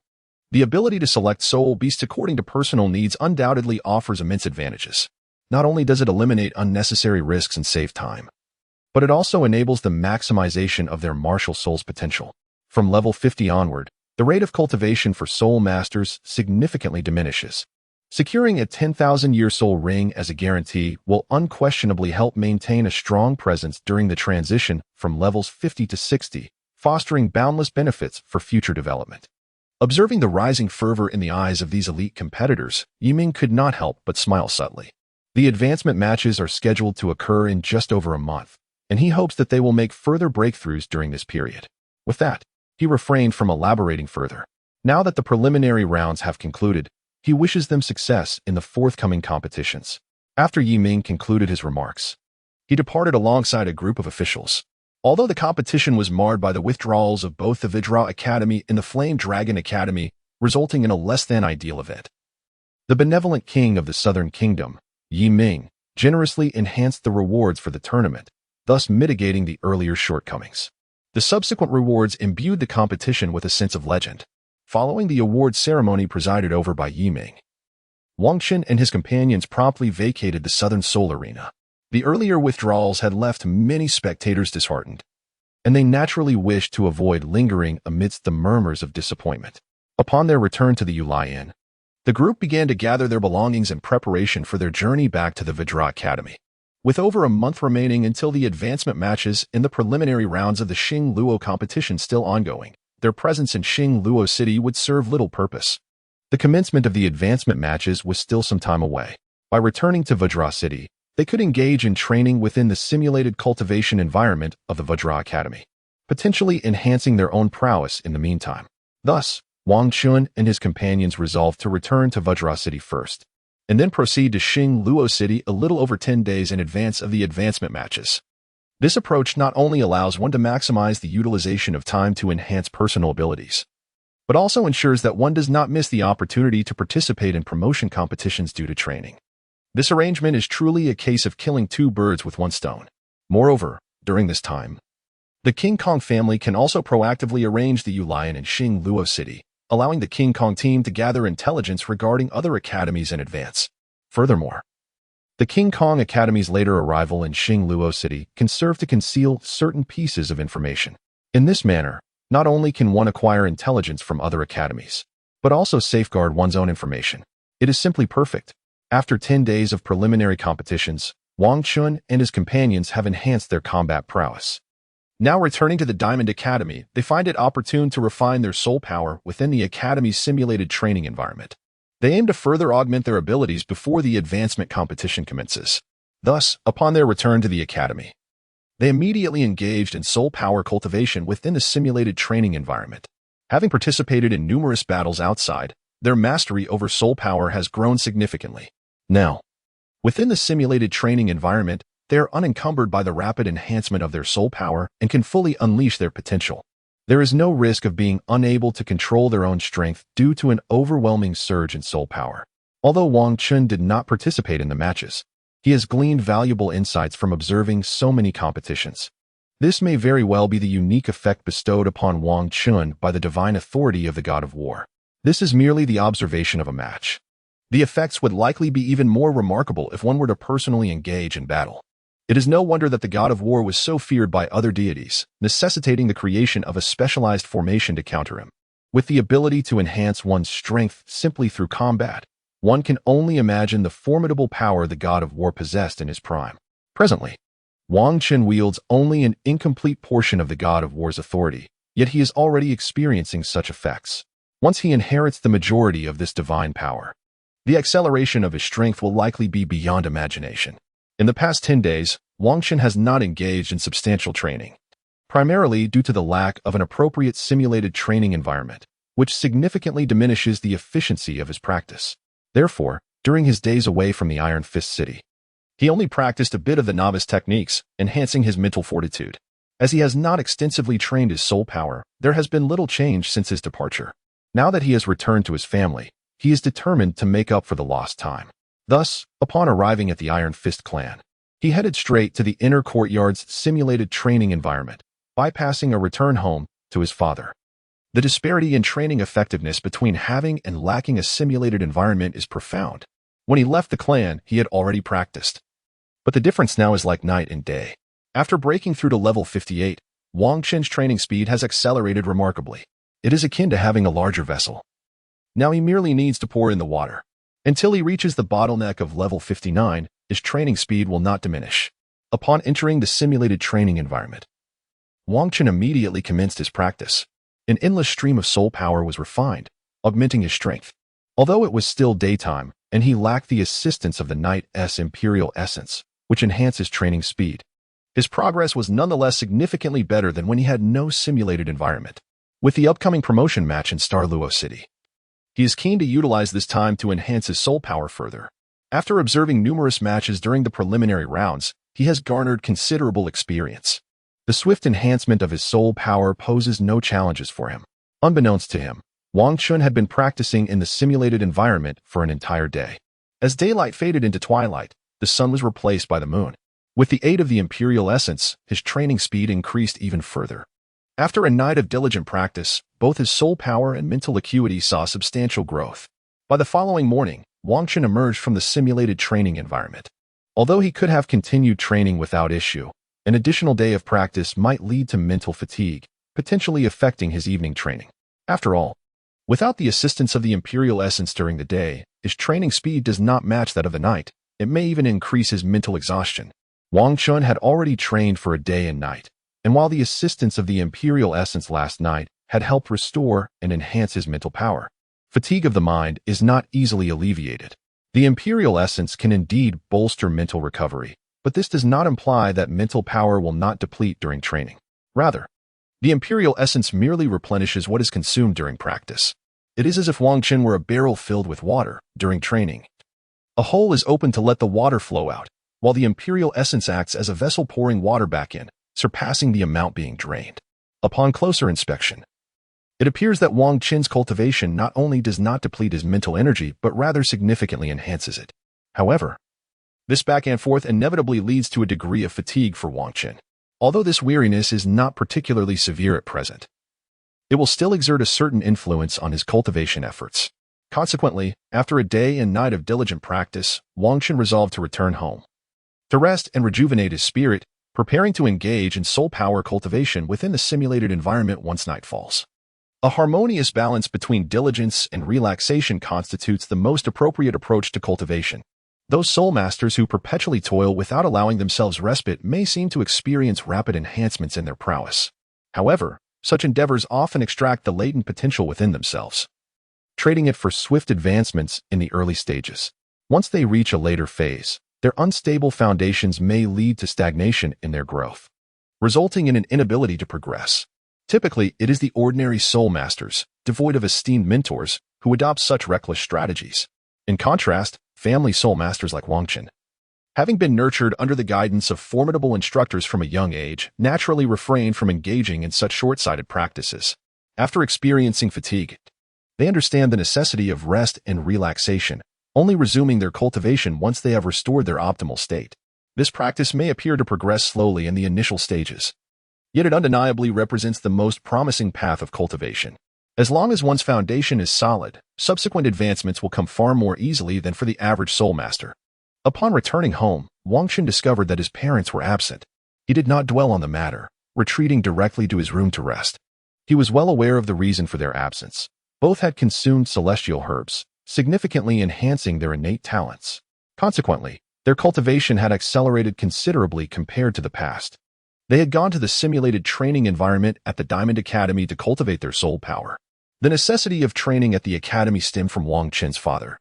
S1: The ability to select soul beasts according to personal needs undoubtedly offers immense advantages. Not only does it eliminate unnecessary risks and save time, but it also enables the maximization of their martial soul's potential. From level 50 onward, the rate of cultivation for soul masters significantly diminishes. Securing a 10,000-year soul ring as a guarantee will unquestionably help maintain a strong presence during the transition from levels 50 to 60, fostering boundless benefits for future development. Observing the rising fervor in the eyes of these elite competitors, Yiming could not help but smile subtly. The advancement matches are scheduled to occur in just over a month, and he hopes that they will make further breakthroughs during this period. With that, he refrained from elaborating further. Now that the preliminary rounds have concluded, he wishes them success in the forthcoming competitions. After Yiming concluded his remarks, he departed alongside a group of officials. Although the competition was marred by the withdrawals of both the Vajra Academy and the Flame Dragon Academy, resulting in a less-than-ideal event, the benevolent king of the Southern Kingdom, Yiming, generously enhanced the rewards for the tournament, thus mitigating the earlier shortcomings. The subsequent rewards imbued the competition with a sense of legend. Following the award ceremony presided over by Yiming, Wang Qun and his companions promptly vacated the Southern Soul Arena. The earlier withdrawals had left many spectators disheartened, and they naturally wished to avoid lingering amidst the murmurs of disappointment. Upon their return to the Yulian, the group began to gather their belongings in preparation for their journey back to the Vajra Academy. With over a month remaining until the advancement matches in the preliminary rounds of the Xingluo competition still ongoing, their presence in Xingluo City would serve little purpose. The commencement of the advancement matches was still some time away. By returning to Vajra City, they could engage in training within the simulated cultivation environment of the Vajra Academy, potentially enhancing their own prowess in the meantime. Thus, Wang Qun and his companions resolved to return to Vajra City first, and then proceed to Xingluo City a little over 10 days in advance of the advancement matches. This approach not only allows one to maximize the utilization of time to enhance personal abilities, but also ensures that one does not miss the opportunity to participate in promotion competitions due to training. This arrangement is truly a case of killing two birds with one stone. Moreover, during this time, the King Kong family can also proactively arrange the Yulian in Xingluo City, allowing the King Kong team to gather intelligence regarding other academies in advance. Furthermore, the King Kong Academy's later arrival in Xingluo City can serve to conceal certain pieces of information. In this manner, not only can one acquire intelligence from other academies, but also safeguard one's own information. It is simply perfect. After 10 days of preliminary competitions, Wang Qun and his companions have enhanced their combat prowess. Now returning to the Diamond Academy, they find it opportune to refine their soul power within the Academy's simulated training environment. They aim to further augment their abilities before the advancement competition commences. Thus, upon their return to the Academy, they immediately engaged in soul power cultivation within the simulated training environment. Having participated in numerous battles outside, their mastery over soul power has grown significantly. Now, within the simulated training environment, they are unencumbered by the rapid enhancement of their soul power and can fully unleash their potential. There is no risk of being unable to control their own strength due to an overwhelming surge in soul power. Although Wang Qun did not participate in the matches, he has gleaned valuable insights from observing so many competitions. This may very well be the unique effect bestowed upon Wang Qun by the divine authority of the God of War. This is merely the observation of a match. The effects would likely be even more remarkable if one were to personally engage in battle. It is no wonder that the God of War was so feared by other deities, necessitating the creation of a specialized formation to counter him. With the ability to enhance one's strength simply through combat, one can only imagine the formidable power the god of war possessed in his prime. Presently, Wang Qin wields only an incomplete portion of the god of war's authority, yet he is already experiencing such effects. Once he inherits the majority of this divine power, the acceleration of his strength will likely be beyond imagination. In the past 10 days, Wang Qin has not engaged in substantial training, primarily due to the lack of an appropriate simulated training environment, which significantly diminishes the efficiency of his practice. Therefore, during his days away from the Iron Fist City, he only practiced a bit of the novice techniques, enhancing his mental fortitude. As he has not extensively trained his soul power, there has been little change since his departure. Now that he has returned to his family, he is determined to make up for the lost time. Thus, upon arriving at the Iron Fist clan, he headed straight to the inner courtyard's simulated training environment, bypassing a return home to his father. The disparity in training effectiveness between having and lacking a simulated environment is profound. When he left the clan, he had already practiced. But the difference now is like night and day. After breaking through to level 58, Wang Qin's training speed has accelerated remarkably. It is akin to having a larger vessel. Now he merely needs to pour in the water. Until he reaches the bottleneck of level 59, his training speed will not diminish. Upon entering the simulated training environment, Wang Qin immediately commenced his practice. An endless stream of soul power was refined, augmenting his strength. Although it was still daytime, and he lacked the assistance of the Knight's Imperial Essence, which enhances training speed, his progress was nonetheless significantly better than when he had no simulated environment. With the upcoming promotion match in Luo City, he is keen to utilize this time to enhance his soul power further. After observing numerous matches during the preliminary rounds, he has garnered considerable experience. The swift enhancement of his soul power poses no challenges for him. Unbeknownst to him, Wang Qin had been practicing in the simulated environment for an entire day. As daylight faded into twilight, the sun was replaced by the moon. With the aid of the Imperial Essence, his training speed increased even further. After a night of diligent practice, both his soul power and mental acuity saw substantial growth. By the following morning, Wang Qin emerged from the simulated training environment. Although he could have continued training without issue, an additional day of practice might lead to mental fatigue, potentially affecting his evening training. After all, without the assistance of the Imperial Essence during the day, his training speed does not match that of the night. It may even increase his mental exhaustion. Wang Qin had already trained for a day and night, and while the assistance of the Imperial Essence last night had helped restore and enhance his mental power, fatigue of the mind is not easily alleviated. The Imperial Essence can indeed bolster mental recovery, but this does not imply that mental power will not deplete during training. Rather, the Imperial Essence merely replenishes what is consumed during practice. It is as if Wang Qin were a barrel filled with water during training. A hole is open to let the water flow out, while the Imperial Essence acts as a vessel pouring water back in, surpassing the amount being drained. Upon closer inspection, it appears that Wang Qin's cultivation not only does not deplete his mental energy, but rather significantly enhances it. However, this back and forth inevitably leads to a degree of fatigue for Wang Qin. Although this weariness is not particularly severe at present, it will still exert a certain influence on his cultivation efforts. Consequently, after a day and night of diligent practice, Wang Qin resolved to return home, to rest and rejuvenate his spirit, preparing to engage in soul power cultivation within the simulated environment once night falls. A harmonious balance between diligence and relaxation constitutes the most appropriate approach to cultivation. Those soul masters who perpetually toil without allowing themselves respite may seem to experience rapid enhancements in their prowess. However, such endeavors often extract the latent potential within themselves, trading it for swift advancements in the early stages. Once they reach a later phase, their unstable foundations may lead to stagnation in their growth, resulting in an inability to progress. Typically, it is the ordinary soul masters, devoid of esteemed mentors, who adopt such reckless strategies. In contrast, family soul masters like Wang Qin, having been nurtured under the guidance of formidable instructors from a young age, naturally refrain from engaging in such short-sighted practices. After experiencing fatigue, they understand the necessity of rest and relaxation, only resuming their cultivation once they have restored their optimal state. This practice may appear to progress slowly in the initial stages, yet it undeniably represents the most promising path of cultivation. As long as one's foundation is solid, subsequent advancements will come far more easily than for the average soul master. Upon returning home, Wang Qin discovered that his parents were absent. He did not dwell on the matter, retreating directly to his room to rest. He was well aware of the reason for their absence. Both had consumed celestial herbs, significantly enhancing their innate talents. Consequently, their cultivation had accelerated considerably compared to the past. They had gone to the simulated training environment at the Diamond Academy to cultivate their soul power. The necessity of training at the academy stemmed from Wang Qin's father,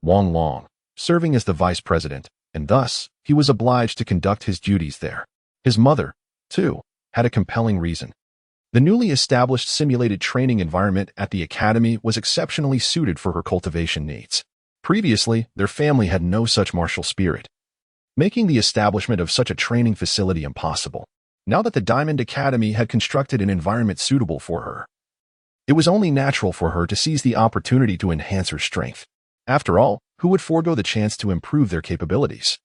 S1: Wang Long, serving as the vice president, and thus, he was obliged to conduct his duties there. His mother, too, had a compelling reason. The newly established simulated training environment at the academy was exceptionally suited for her cultivation needs. Previously, their family had no such martial spirit, making the establishment of such a training facility impossible. Now that the Diamond Academy had constructed an environment suitable for her, it was only natural for her to seize the opportunity to enhance her strength. After all, who would forego the chance to improve their capabilities?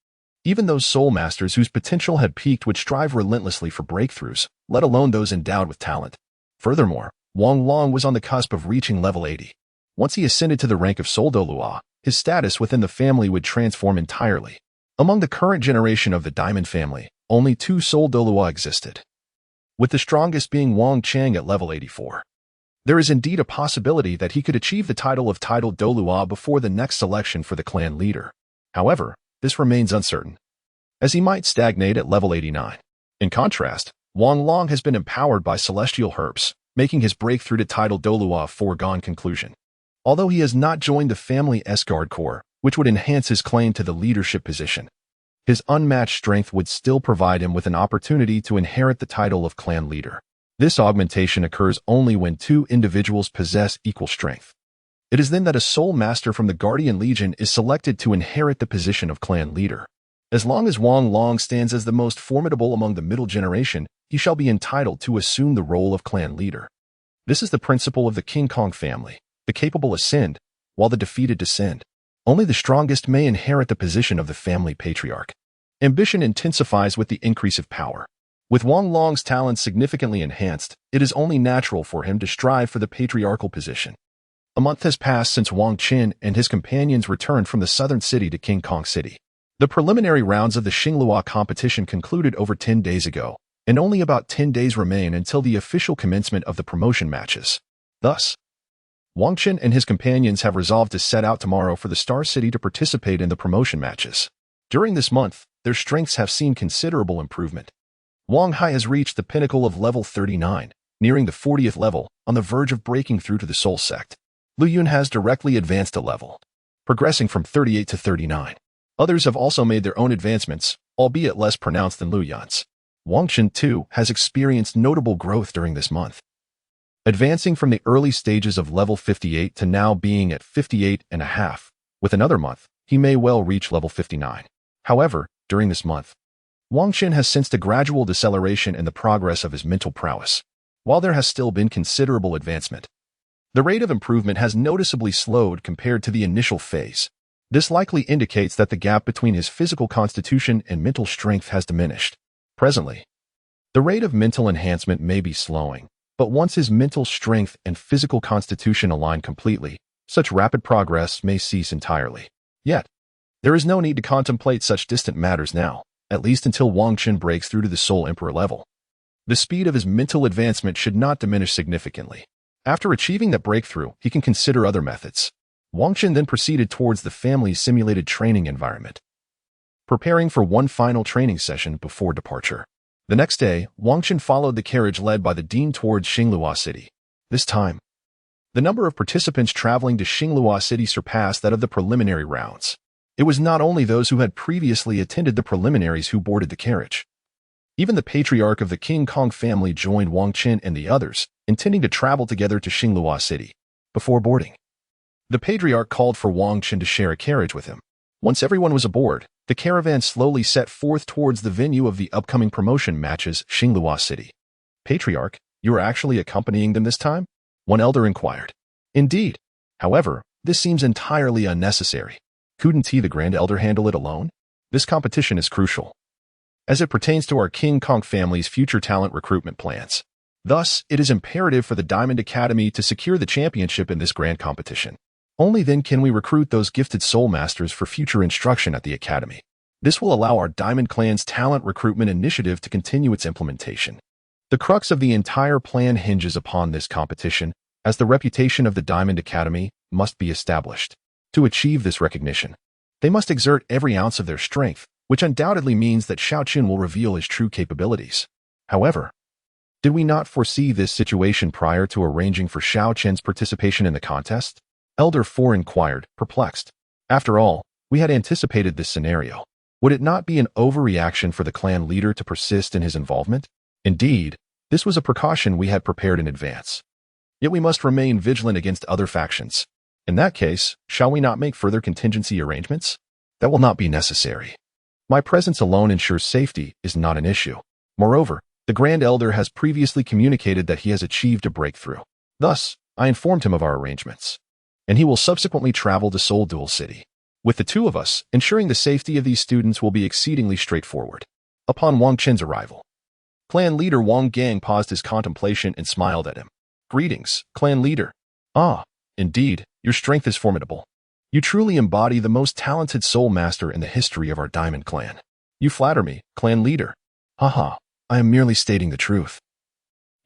S1: Even those soul masters whose potential had peaked would strive relentlessly for breakthroughs, let alone those endowed with talent. Furthermore, Wang Long was on the cusp of reaching level 80. Once he ascended to the rank of Soul Douluo, his status within the family would transform entirely. Among the current generation of the Diamond family, only 2 Soul Douluo existed, with the strongest being Wang Chang at level 84. There is indeed a possibility that he could achieve the title of Titled Douluo before the next selection for the clan leader. However, this remains uncertain, as he might stagnate at level 89. In contrast, Wang Long has been empowered by celestial herbs, making his breakthrough to Titled Douluo a foregone conclusion. Although he has not joined the family S-Guard Corps, which would enhance his claim to the leadership position, his unmatched strength would still provide him with an opportunity to inherit the title of clan leader. This augmentation occurs only when 2 individuals possess equal strength. It is then that a soul master from the Guardian Legion is selected to inherit the position of clan leader. As long as Wang Long stands as the most formidable among the middle generation, he shall be entitled to assume the role of clan leader. This is the principle of the King Kong family. The capable ascend, while the defeated descend. Only the strongest may inherit the position of the family patriarch. Ambition intensifies with the increase of power. With Wang Long's talents significantly enhanced, it is only natural for him to strive for the patriarchal position. A month has passed since Wang Qin and his companions returned from the southern city to King Kong City. The preliminary rounds of the Xingluo competition concluded over 10 days ago, and only about 10 days remain until the official commencement of the promotion matches. Thus, Wang Qin and his companions have resolved to set out tomorrow for the Star City to participate in the promotion matches. During this month, their strengths have seen considerable improvement. Wang Hai has reached the pinnacle of level 39, nearing the 40th level, on the verge of breaking through to the Soul Sect. Lu Yun has directly advanced a level, progressing from 38 to 39. Others have also made their own advancements, albeit less pronounced than Lu Yun's. Wang Qin, too, has experienced notable growth during this month, advancing from the early stages of level 58 to now being at 58.5. With another month, he may well reach level 59. However, during this month, Wang Qin has sensed a gradual deceleration in the progress of his mental prowess. While there has still been considerable advancement, the rate of improvement has noticeably slowed compared to the initial phase. This likely indicates that the gap between his physical constitution and mental strength has diminished. Presently, the rate of mental enhancement may be slowing, but once his mental strength and physical constitution align completely, such rapid progress may cease entirely. Yet, there is no need to contemplate such distant matters now, at least until Wang Qin breaks through to the Soul Emperor level. The speed of his mental advancement should not diminish significantly. After achieving that breakthrough, he can consider other methods. Wang Qin then proceeded towards the family's simulated training environment, preparing for one final training session before departure. The next day, Wang Qin followed the carriage led by the dean towards Xingluo City. This time, the number of participants traveling to Xingluo City surpassed that of the preliminary rounds. It was not only those who had previously attended the preliminaries who boarded the carriage. Even the patriarch of the King Kong family joined Wang Qin and the others, intending to travel together to Xingluo City. Before boarding, the patriarch called for Wang Qin to share a carriage with him. Once everyone was aboard, the caravan slowly set forth towards the venue of the upcoming promotion matches, Xingluo City. Patriarch, you are actually accompanying them this time? One elder inquired. Indeed. However, this seems entirely unnecessary. Couldn't he, the Grand Elder, handle it alone? This competition is crucial, as it pertains to our King Kong family's future talent recruitment plans. Thus, it is imperative for the Diamond Academy to secure the championship in this grand competition. Only then can we recruit those gifted soul masters for future instruction at the Academy. This will allow our Diamond Clan's talent recruitment initiative to continue its implementation. The crux of the entire plan hinges upon this competition, as the reputation of the Diamond Academy must be established. To achieve this recognition, they must exert every ounce of their strength, which undoubtedly means that Shaoqin will reveal his true capabilities. However, did we not foresee this situation prior to arranging for Shaoqin's participation in the contest? Elder 4 inquired, perplexed. After all, we had anticipated this scenario. Would it not be an overreaction for the clan leader to persist in his involvement? Indeed, this was a precaution we had prepared in advance. Yet we must remain vigilant against other factions. In that case, shall we not make further contingency arrangements? That will not be necessary. My presence alone ensures safety is not an issue. Moreover, the Grand Elder has previously communicated that he has achieved a breakthrough. Thus, I informed him of our arrangements, and he will subsequently travel to Seoul Dual City. With the two of us, ensuring the safety of these students will be exceedingly straightforward. Upon Wang Qin's arrival, clan leader Wang Gang paused his contemplation and smiled at him. Greetings, clan leader. Ah, indeed, your strength is formidable. You truly embody the most talented soul master in the history of our diamond clan. You flatter me, clan leader. Haha, I am merely stating the truth.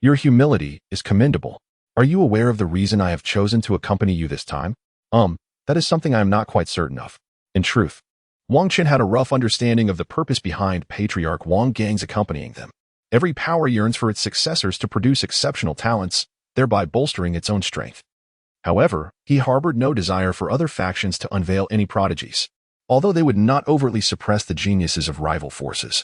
S1: Your humility is commendable. Are you aware of the reason I have chosen to accompany you this time? That is something I am not quite certain of. In truth, Wang Qin had a rough understanding of the purpose behind Patriarch Wang Gang's accompanying them. Every power yearns for its successors to produce exceptional talents, thereby bolstering its own strength. However, he harbored no desire for other factions to unveil any prodigies. Although they would not overtly suppress the geniuses of rival forces,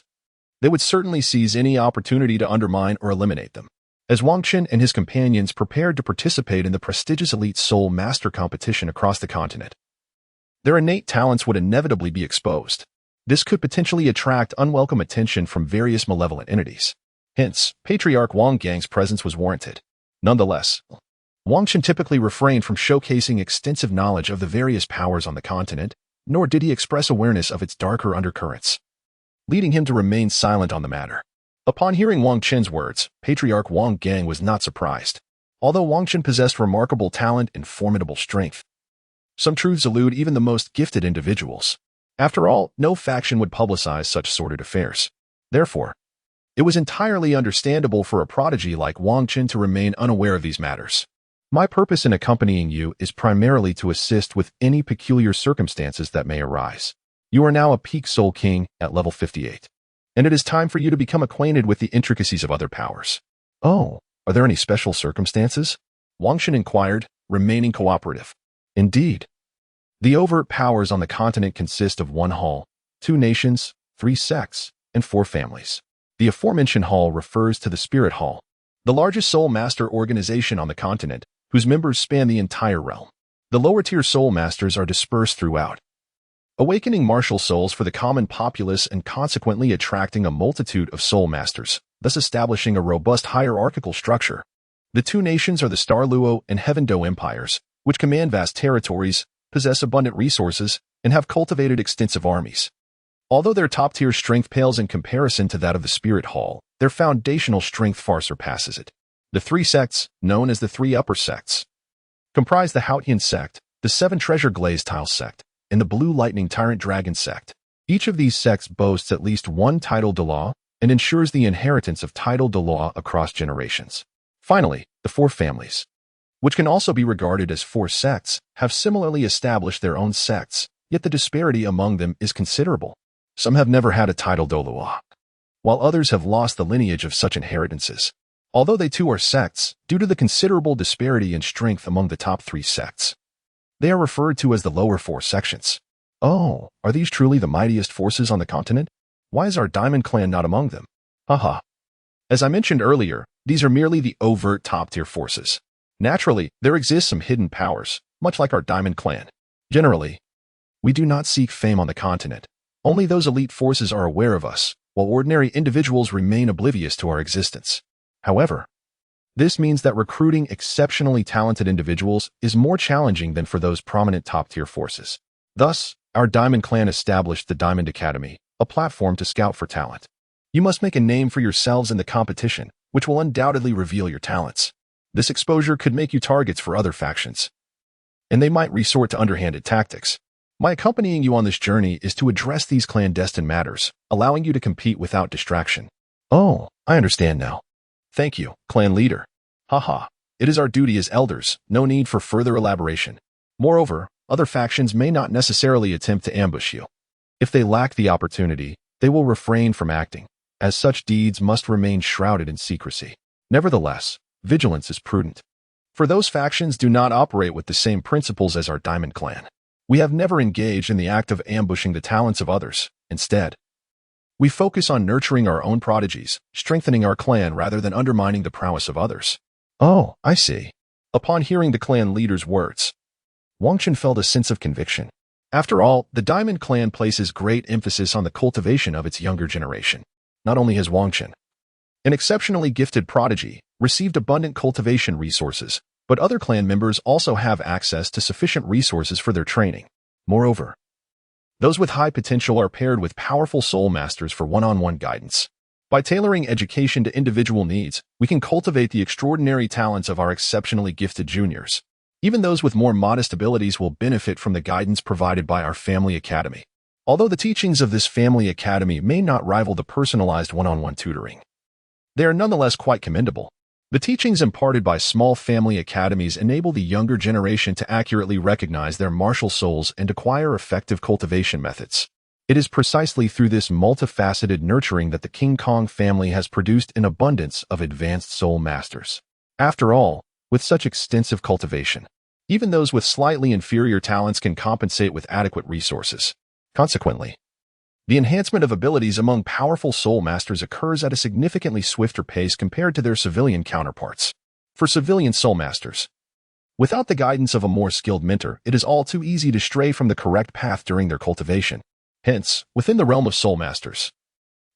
S1: they would certainly seize any opportunity to undermine or eliminate them. As Wang Qin and his companions prepared to participate in the prestigious elite soul master competition across the continent, their innate talents would inevitably be exposed. This could potentially attract unwelcome attention from various malevolent entities. Hence, Patriarch Wang Gang's presence was warranted. Nonetheless, Wang Qin typically refrained from showcasing extensive knowledge of the various powers on the continent, nor did he express awareness of its darker undercurrents, leading him to remain silent on the matter. Upon hearing Wang Qin's words, Patriarch Wang Gang was not surprised. Although Wang Qin possessed remarkable talent and formidable strength, some truths elude even the most gifted individuals. After all, no faction would publicize such sordid affairs. Therefore, it was entirely understandable for a prodigy like Wang Qin to remain unaware of these matters. My purpose in accompanying you is primarily to assist with any peculiar circumstances that may arise. You are now a peak soul king at level 58. And it is time for you to become acquainted with the intricacies of other powers. Oh, are there any special circumstances? Wang Qin inquired, remaining cooperative. Indeed. The overt powers on the continent consist of 1 hall, 2 nations, 3 sects, and 4 families. The aforementioned hall refers to the Spirit Hall, the largest soul master organization on the continent, whose members span the entire realm. The lower-tier soul masters are dispersed throughout, awakening martial souls for the common populace and consequently attracting a multitude of soul masters, thus establishing a robust hierarchical structure. The 2 nations are the Douluo and Xingluo Empires, which command vast territories, possess abundant resources, and have cultivated extensive armies. Although their top-tier strength pales in comparison to that of the Spirit Hall, their foundational strength far surpasses it. The 3 sects, known as the 3 upper sects, comprise the Haotian sect, the 7 Treasure Glaze Tile sect, and the Blue Lightning Tyrant Dragon sect. Each of these sects boasts at least 1 title de law and ensures the inheritance of title de law across generations. Finally, the 4 families, which can also be regarded as 4 sects, have similarly established their own sects, yet the disparity among them is considerable. Some have never had a title de law, while others have lost the lineage of such inheritances. Although they too are sects, due to the considerable disparity in strength among the top 3 sects, they are referred to as the lower 4 sections. Oh, are these truly the mightiest forces on the continent? Why is our Diamond Clan not among them? Haha. As I mentioned earlier, these are merely the overt top-tier forces. Naturally, there exist some hidden powers, much like our Diamond Clan. Generally, we do not seek fame on the continent. Only those elite forces are aware of us, while ordinary individuals remain oblivious to our existence. However, this means that recruiting exceptionally talented individuals is more challenging than for those prominent top-tier forces. Thus, our Diamond Clan established the Diamond Academy, a platform to scout for talent. You must make a name for yourselves in the competition, which will undoubtedly reveal your talents. This exposure could make you targets for other factions, and they might resort to underhanded tactics. My accompanying you on this journey is to address these clandestine matters, allowing you to compete without distraction. Oh, I understand now. Thank you, clan leader. Haha, it is our duty as elders, no need for further elaboration. Moreover, other factions may not necessarily attempt to ambush you. If they lack the opportunity, they will refrain from acting, as such deeds must remain shrouded in secrecy. Nevertheless, vigilance is prudent. For those factions do not operate with the same principles as our Diamond Clan. We have never engaged in the act of ambushing the talents of others. Instead, we focus on nurturing our own prodigies, strengthening our clan rather than undermining the prowess of others. Oh, I see. Upon hearing the clan leader's words, Wang Chen felt a sense of conviction. After all, the Diamond Clan places great emphasis on the cultivation of its younger generation. Not only has Wang Chen, an exceptionally gifted prodigy, received abundant cultivation resources, but other clan members also have access to sufficient resources for their training. Moreover, those with high potential are paired with powerful soul masters for one-on-one guidance. By tailoring education to individual needs, we can cultivate the extraordinary talents of our exceptionally gifted juniors. Even those with more modest abilities will benefit from the guidance provided by our family academy. Although the teachings of this family academy may not rival the personalized one-on-one tutoring, they are nonetheless quite commendable. The teachings imparted by small family academies enable the younger generation to accurately recognize their martial souls and acquire effective cultivation methods. It is precisely through this multifaceted nurturing that the King Kong family has produced an abundance of advanced soul masters. After all, with such extensive cultivation, even those with slightly inferior talents can compensate with adequate resources. Consequently, the enhancement of abilities among powerful soul masters occurs at a significantly swifter pace compared to their civilian counterparts. For civilian soul masters, without the guidance of a more skilled mentor, it is all too easy to stray from the correct path during their cultivation. Hence, within the realm of soul masters,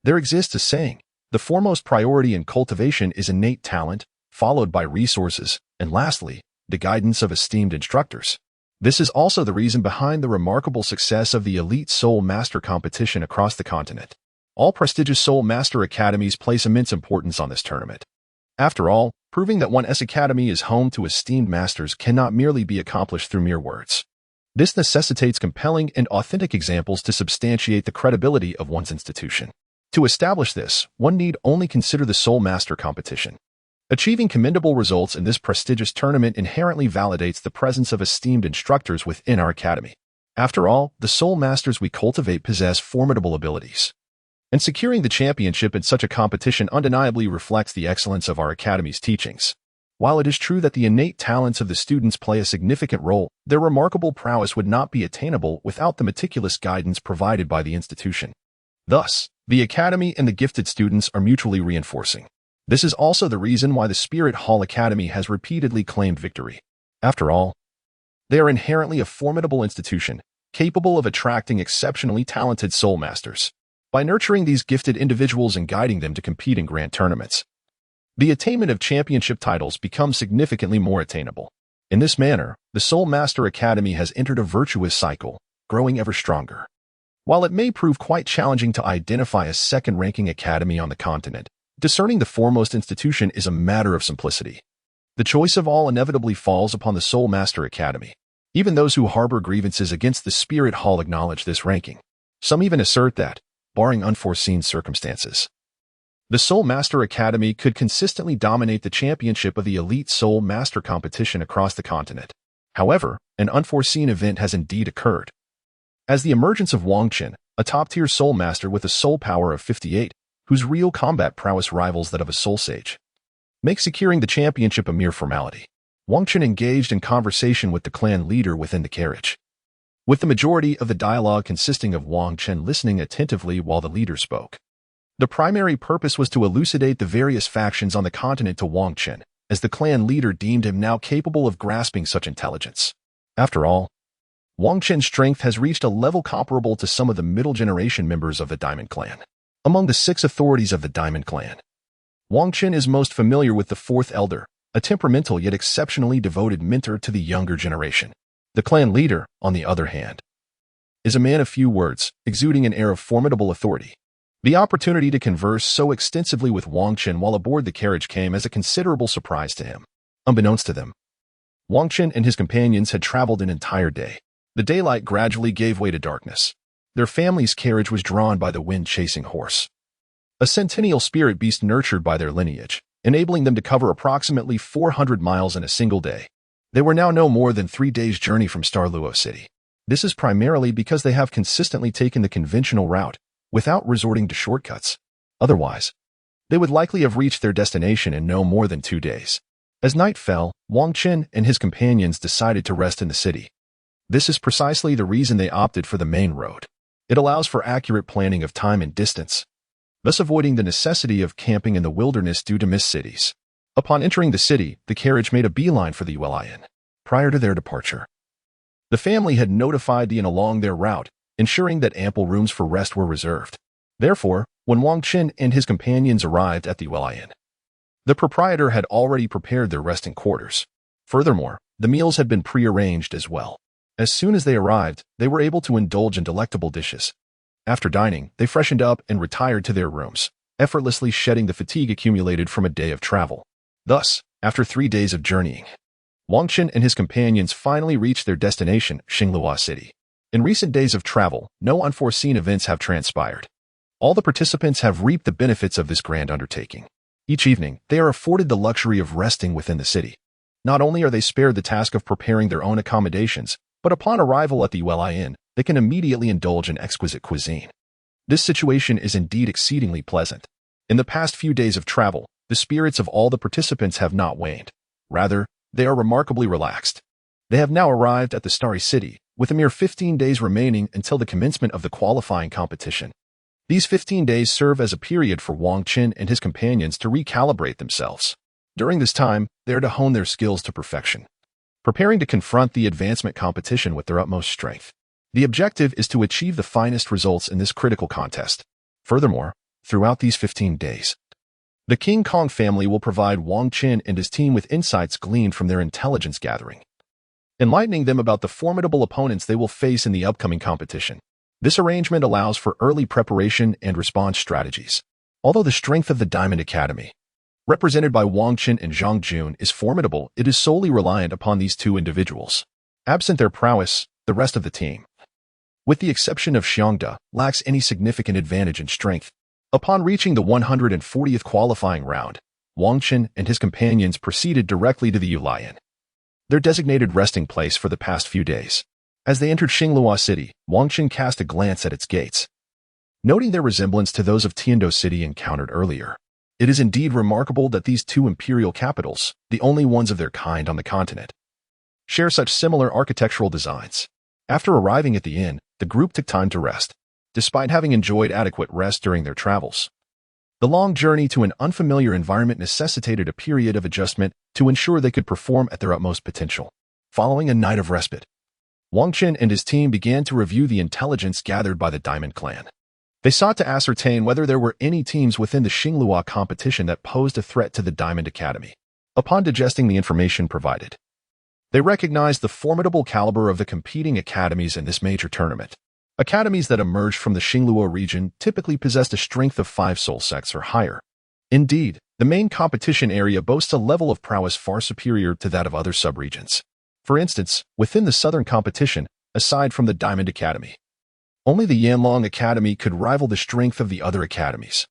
S1: there exists a saying: the foremost priority in cultivation is innate talent, followed by resources, and lastly, the guidance of esteemed instructors. This is also the reason behind the remarkable success of the Elite Soul Master competition across the continent. All prestigious Soul Master academies place immense importance on this tournament. After all, proving that one's academy is home to esteemed masters cannot merely be accomplished through mere words. This necessitates compelling and authentic examples to substantiate the credibility of one's institution. To establish this, one need only consider the Soul Master competition. Achieving commendable results in this prestigious tournament inherently validates the presence of esteemed instructors within our academy. After all, the soul masters we cultivate possess formidable abilities, and securing the championship in such a competition undeniably reflects the excellence of our academy's teachings. While it is true that the innate talents of the students play a significant role, their remarkable prowess would not be attainable without the meticulous guidance provided by the institution. Thus, the academy and the gifted students are mutually reinforcing. This is also the reason why the Spirit Hall Academy has repeatedly claimed victory. After all, they are inherently a formidable institution, capable of attracting exceptionally talented soul masters. By nurturing these gifted individuals and guiding them to compete in grand tournaments, the attainment of championship titles becomes significantly more attainable. In this manner, the Soul Master Academy has entered a virtuous cycle, growing ever stronger. While it may prove quite challenging to identify a second-ranking academy on the continent, discerning the foremost institution is a matter of simplicity. The choice of all inevitably falls upon the Soul Master Academy. Even those who harbor grievances against the Spirit Hall acknowledge this ranking. Some even assert that, barring unforeseen circumstances, the Soul Master Academy could consistently dominate the championship of the Elite Soul Master competition across the continent. However, an unforeseen event has indeed occurred. As the emergence of Wang Chen, a top-tier soul master with a soul power of 58, whose real combat prowess rivals that of a soul sage, makes securing the championship a mere formality. Wang Chen engaged in conversation with the clan leader within the carriage, with the majority of the dialogue consisting of Wang Chen listening attentively while the leader spoke. The primary purpose was to elucidate the various factions on the continent to Wang Chen, as the clan leader deemed him now capable of grasping such intelligence. After all, Wang Chen's strength has reached a level comparable to some of the middle-generation members of the Diamond Clan. Among the 6 authorities of the Diamond Clan, Wang Chen is most familiar with the 4th elder, a temperamental yet exceptionally devoted mentor to the younger generation. The clan leader, on the other hand, is a man of few words, exuding an air of formidable authority. The opportunity to converse so extensively with Wang Chen while aboard the carriage came as a considerable surprise to him. Unbeknownst to them, Wang Chen and his companions had traveled an entire day. The daylight gradually gave way to darkness. Their family's carriage was drawn by the wind-chasing horse, a centennial spirit beast nurtured by their lineage, enabling them to cover approximately 400 miles in a single day. They were now no more than 3 days' journey from Luo City. This is primarily because they have consistently taken the conventional route without resorting to shortcuts. Otherwise, they would likely have reached their destination in no more than 2 days. As night fell, Wang Qin and his companions decided to rest in the city. This is precisely the reason they opted for the main road. It allows for accurate planning of time and distance, thus avoiding the necessity of camping in the wilderness due to missed cities. Upon entering the city, the carriage made a beeline for the Yuan. Prior to their departure, the family had notified the inn along their route, ensuring that ample rooms for rest were reserved. Therefore, when Wang Qin and his companions arrived at the Yuan, the proprietor had already prepared their resting quarters. Furthermore, the meals had been pre-arranged as well. As soon as they arrived, they were able to indulge in delectable dishes. After dining, they freshened up and retired to their rooms, effortlessly shedding the fatigue accumulated from a day of travel. Thus, after 3 days of journeying, Wang Qin and his companions finally reached their destination, Xingluo City. In recent days of travel, no unforeseen events have transpired. All the participants have reaped the benefits of this grand undertaking. Each evening, they are afforded the luxury of resting within the city. Not only are they spared the task of preparing their own accommodations, but upon arrival at the Yuan, they can immediately indulge in exquisite cuisine. This situation is indeed exceedingly pleasant. In the past few days of travel, the spirits of all the participants have not waned. Rather, they are remarkably relaxed. They have now arrived at the Starry City, with a mere 15 days remaining until the commencement of the qualifying competition. These 15 days serve as a period for Wang Qin and his companions to recalibrate themselves. During this time, they are to hone their skills to perfection, preparing to confront the advancement competition with their utmost strength. The objective is to achieve the finest results in this critical contest. Furthermore, throughout these 15 days, the King Kong family will provide Wang Qin and his team with insights gleaned from their intelligence gathering, enlightening them about the formidable opponents they will face in the upcoming competition. This arrangement allows for early preparation and response strategies. Although the strength of the Diamond Academy, represented by Wang Qin and Zhang Jun, is formidable, it is solely reliant upon these two individuals. Absent their prowess, the rest of the team, with the exception of Xiangda, lacks any significant advantage in strength. Upon reaching the 140th qualifying round, Wang Qin and his companions proceeded directly to the Yuan, their designated resting place for the past few days. As they entered Xingluo City, Wang Qin cast a glance at its gates, noting their resemblance to those of Tiando City encountered earlier. It is indeed remarkable that these two imperial capitals, the only ones of their kind on the continent, share such similar architectural designs. After arriving at the inn, the group took time to rest. Despite having enjoyed adequate rest during their travels, the long journey to an unfamiliar environment necessitated a period of adjustment to ensure they could perform at their utmost potential. Following a night of respite, Wang Qin and his team began to review the intelligence gathered by the Diamond Clan. They sought to ascertain whether there were any teams within the Xingluo competition that posed a threat to the Diamond Academy. Upon digesting the information provided, they recognized the formidable caliber of the competing academies in this major tournament. Academies that emerged from the Xingluo region typically possessed a strength of 5 soul sects or higher. Indeed, the main competition area boasts a level of prowess far superior to that of other subregions. For instance, within the southern competition, aside from the Diamond Academy, only the Yanlong Academy could rival the strength of the other academies.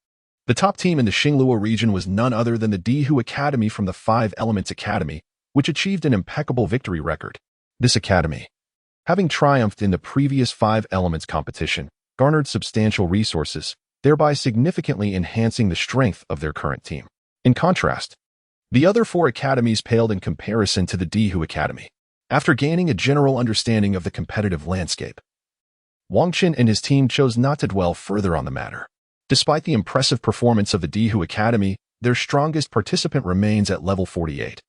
S1: The top team in the Xingluo region was none other than the Dihu Academy from the 5 Elements Academy, which achieved an impeccable victory record. This academy, having triumphed in the previous 5 Elements competition, garnered substantial resources, thereby significantly enhancing the strength of their current team. In contrast, the other 4 academies paled in comparison to the Dihu Academy. After gaining a general understanding of the competitive landscape, Wang Qin and his team chose not to dwell further on the matter. Despite the impressive performance of the Dihu Academy, their strongest participant remains at level 48,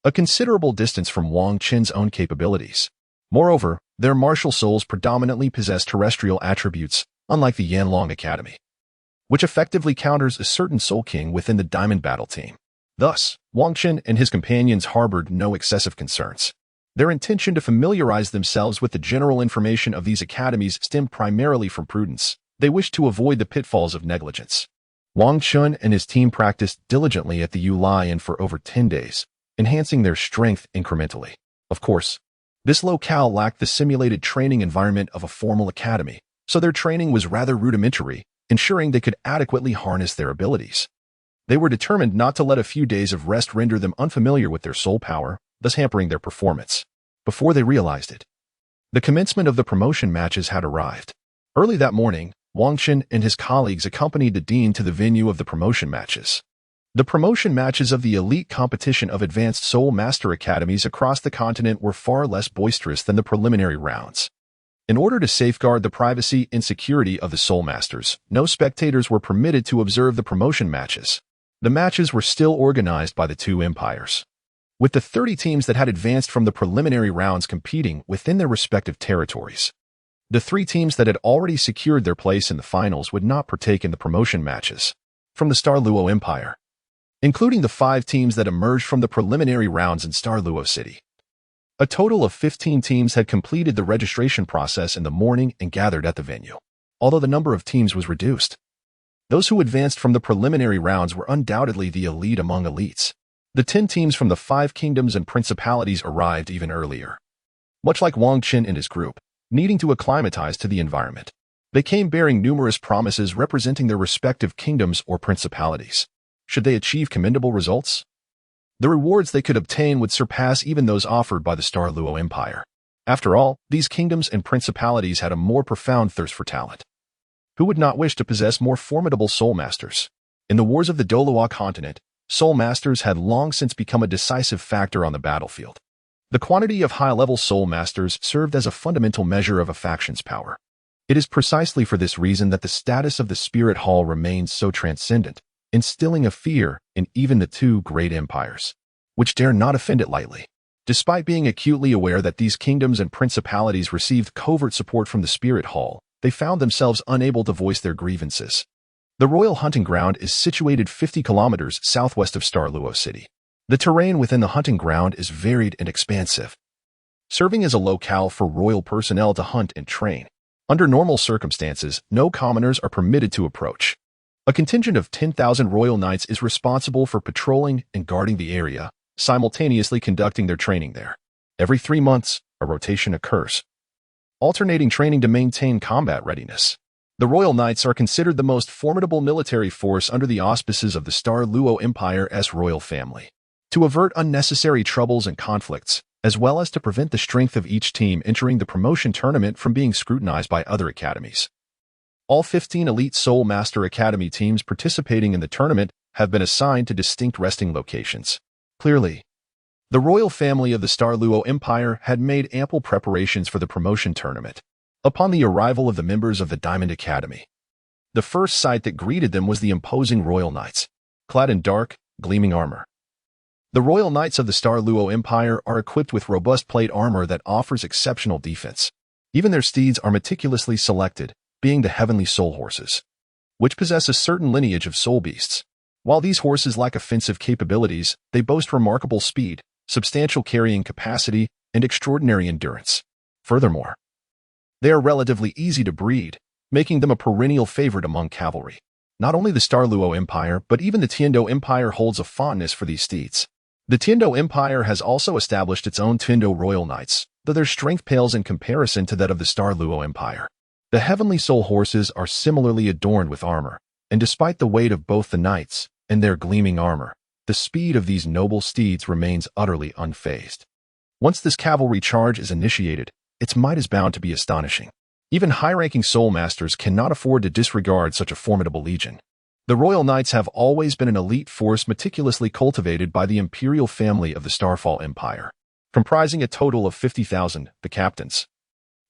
S1: a considerable distance from Wang Qin's own capabilities. Moreover, their martial souls predominantly possess terrestrial attributes, unlike the Yanlong Academy, which effectively counters a certain Soul King within the Diamond Battle team. Thus, Wang Qin and his companions harbored no excessive concerns. Their intention to familiarize themselves with the general information of these academies stemmed primarily from prudence. They wished to avoid the pitfalls of negligence. Wang Qin and his team practiced diligently at the Yuan for over 10 days, enhancing their strength incrementally. Of course, this locale lacked the simulated training environment of a formal academy, so their training was rather rudimentary, ensuring they could adequately harness their abilities. They were determined not to let a few days of rest render them unfamiliar with their soul power. thus hampering their performance. Before they realized it, the commencement of the promotion matches had arrived. Early that morning, Wang Chen and his colleagues accompanied the dean to the venue of the promotion matches. The promotion matches of the elite competition of advanced Soul Master academies across the continent were far less boisterous than the preliminary rounds. In order to safeguard the privacy and security of the Soul Masters, no spectators were permitted to observe the promotion matches. The matches were still organized by the two empires, with the 30 teams that had advanced from the preliminary rounds competing within their respective territories. The 3 teams that had already secured their place in the finals would not partake in the promotion matches from the Luo Empire, including the 5 teams that emerged from the preliminary rounds in Luo City. A total of 15 teams had completed the registration process in the morning and gathered at the venue, although the number of teams was reduced. Those who advanced from the preliminary rounds were undoubtedly the elite among elites. The 10 teams from the 5 kingdoms and principalities arrived even earlier. Much like Wang Chen and his group, needing to acclimatize to the environment, they came bearing numerous promises representing their respective kingdoms or principalities. Should they achieve commendable results, the rewards they could obtain would surpass even those offered by the Luo Empire. After all, these kingdoms and principalities had a more profound thirst for talent. Who would not wish to possess more formidable soul masters? In the wars of the Douluo Continent, soul masters had long since become a decisive factor on the battlefield. The quantity of high-level soul masters served as a fundamental measure of a faction's power. It is precisely for this reason that the status of the Spirit Hall remains so transcendent, instilling a fear in even the 2 great empires, which dare not offend it lightly. Despite being acutely aware that these kingdoms and principalities received covert support from the Spirit Hall, they found themselves unable to voice their grievances. The royal hunting ground is situated 50 kilometers southwest of Luo City. The terrain within the hunting ground is varied and expansive, serving as a locale for royal personnel to hunt and train. Under normal circumstances, no commoners are permitted to approach. A contingent of 10,000 royal knights is responsible for patrolling and guarding the area, simultaneously conducting their training there. Every 3 months, a rotation occurs, alternating training to maintain combat readiness. The Royal Knights are considered the most formidable military force under the auspices of the Luo Empire as royal family. To avert unnecessary troubles and conflicts, as well as to prevent the strength of each team entering the promotion tournament from being scrutinized by other academies. All 15 elite Soul Master Academy teams participating in the tournament have been assigned to distinct resting locations. Clearly, the royal family of the Luo Empire had made ample preparations for the promotion tournament. Upon the arrival of the members of the Diamond Academy, the first sight that greeted them was the imposing royal knights, clad in dark, gleaming armor. The royal knights of the Luo Empire are equipped with robust plate armor that offers exceptional defense. Even their steeds are meticulously selected, being the heavenly soul horses, which possess a certain lineage of soul beasts. While these horses lack offensive capabilities, they boast remarkable speed, substantial carrying capacity, and extraordinary endurance. Furthermore, they are relatively easy to breed, making them a perennial favorite among cavalry. Not only the Luo Empire, but even the Tiando Empire holds a fondness for these steeds. The Tiando Empire has also established its own Tiando Royal Knights, though their strength pales in comparison to that of the Luo Empire. The heavenly soul horses are similarly adorned with armor, and despite the weight of both the knights and their gleaming armor, the speed of these noble steeds remains utterly unfazed. Once this cavalry charge is initiated, its might is bound to be astonishing. Even high-ranking soul masters cannot afford to disregard such a formidable legion. The Royal Knights have always been an elite force meticulously cultivated by the imperial family of the Starfall Empire, comprising a total of 50,000, the captains,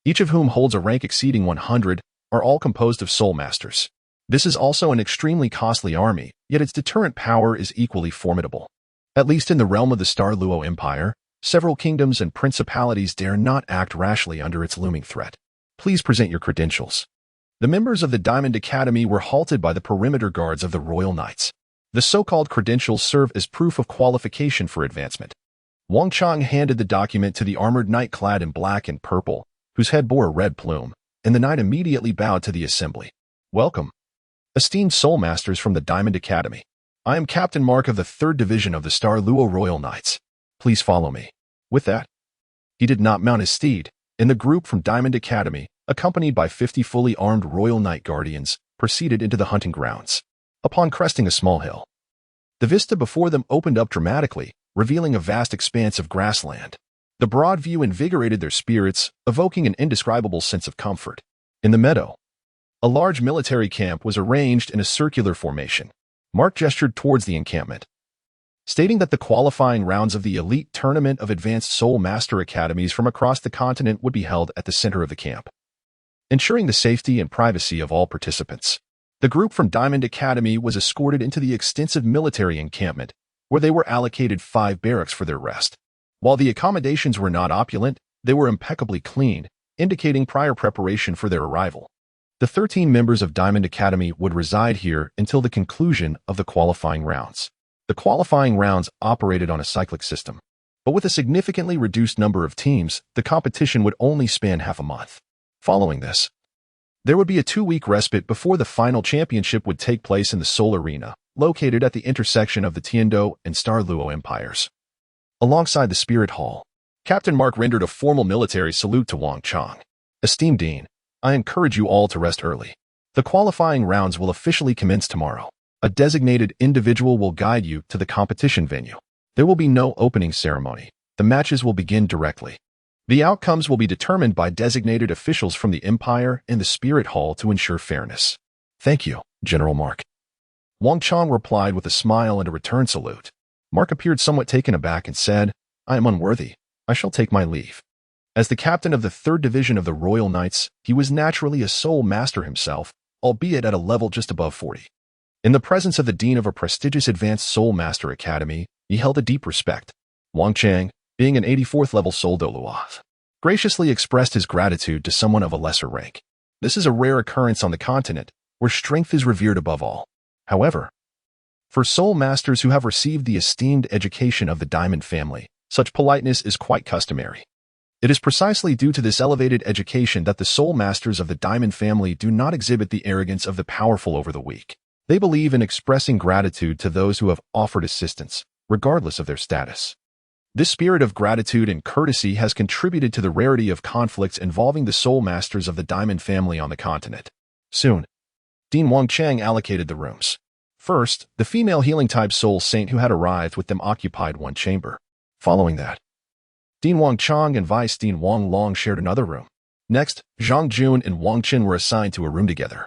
S1: each of whom holds a rank exceeding 100, are all composed of soul masters. This is also an extremely costly army, yet its deterrent power is equally formidable. At least in the realm of the Luo Empire, several kingdoms and principalities dare not act rashly under its looming threat. Please present your credentials. The members of the Diamond Academy were halted by the perimeter guards of the Royal Knights. The so-called credentials serve as proof of qualification for advancement. Wang Chang handed the document to the armored knight clad in black and purple, whose head bore a red plume, and the knight immediately bowed to the assembly. Welcome, esteemed soul masters from the Diamond Academy. I am Captain Mark of the 3rd Division of the Luo Royal Knights. Please follow me. With that, he did not mount his steed, and the group from Diamond Academy, accompanied by 50 fully armed Royal Knight Guardians, proceeded into the hunting grounds. Upon cresting a small hill, the vista before them opened up dramatically, revealing a vast expanse of grassland. The broad view invigorated their spirits, evoking an indescribable sense of comfort. In the meadow, a large military camp was arranged in a circular formation. Mark gestured towards the encampment, stating that the qualifying rounds of the elite tournament of advanced Soul Master Academies from across the continent would be held at the center of the camp, ensuring the safety and privacy of all participants. The group from Diamond Academy was escorted into the extensive military encampment, where they were allocated 5 barracks for their rest. While the accommodations were not opulent, they were impeccably clean, indicating prior preparation for their arrival. The 13 members of Diamond Academy would reside here until the conclusion of the qualifying rounds. The qualifying rounds operated on a cyclic system, but with a significantly reduced number of teams, the competition would only span half a month. Following this, there would be a 2-week respite before the final championship would take place in the Seoul Arena, located at the intersection of the Tiando and Douluo Empires. Alongside the Spirit Hall, Captain Mark rendered a formal military salute to Wang Chang. Esteemed Dean, I encourage you all to rest early. The qualifying rounds will officially commence tomorrow. A designated individual will guide you to the competition venue. There will be no opening ceremony. The matches will begin directly. The outcomes will be determined by designated officials from the Empire and the Spirit Hall to ensure fairness. Thank you, General Mark. Wang Chang replied with a smile and a return salute. Mark appeared somewhat taken aback and said, I am unworthy. I shall take my leave. As the captain of the 3rd Division of the Royal Knights, he was naturally a Soul Master himself, albeit at a level just above 40. In the presence of the dean of a prestigious advanced Soul Master Academy, he held a deep respect. Wang Chang, being an 84th level Soul Douluo, graciously expressed his gratitude to someone of a lesser rank. This is a rare occurrence on the continent, where strength is revered above all. However, for Soul Masters who have received the esteemed education of the Diamond family, such politeness is quite customary. It is precisely due to this elevated education that the Soul Masters of the Diamond family do not exhibit the arrogance of the powerful over the weak. They believe in expressing gratitude to those who have offered assistance, regardless of their status. This spirit of gratitude and courtesy has contributed to the rarity of conflicts involving the Soul Masters of the Diamond family on the continent. Soon, Dean Wang Chang allocated the rooms. First, the female healing-type Soul Saint who had arrived with them occupied one chamber. Following that, Dean Wang Chang and Vice Dean Wang Long shared another room. Next, Zhang Jun and Wang Qin were assigned to a room together.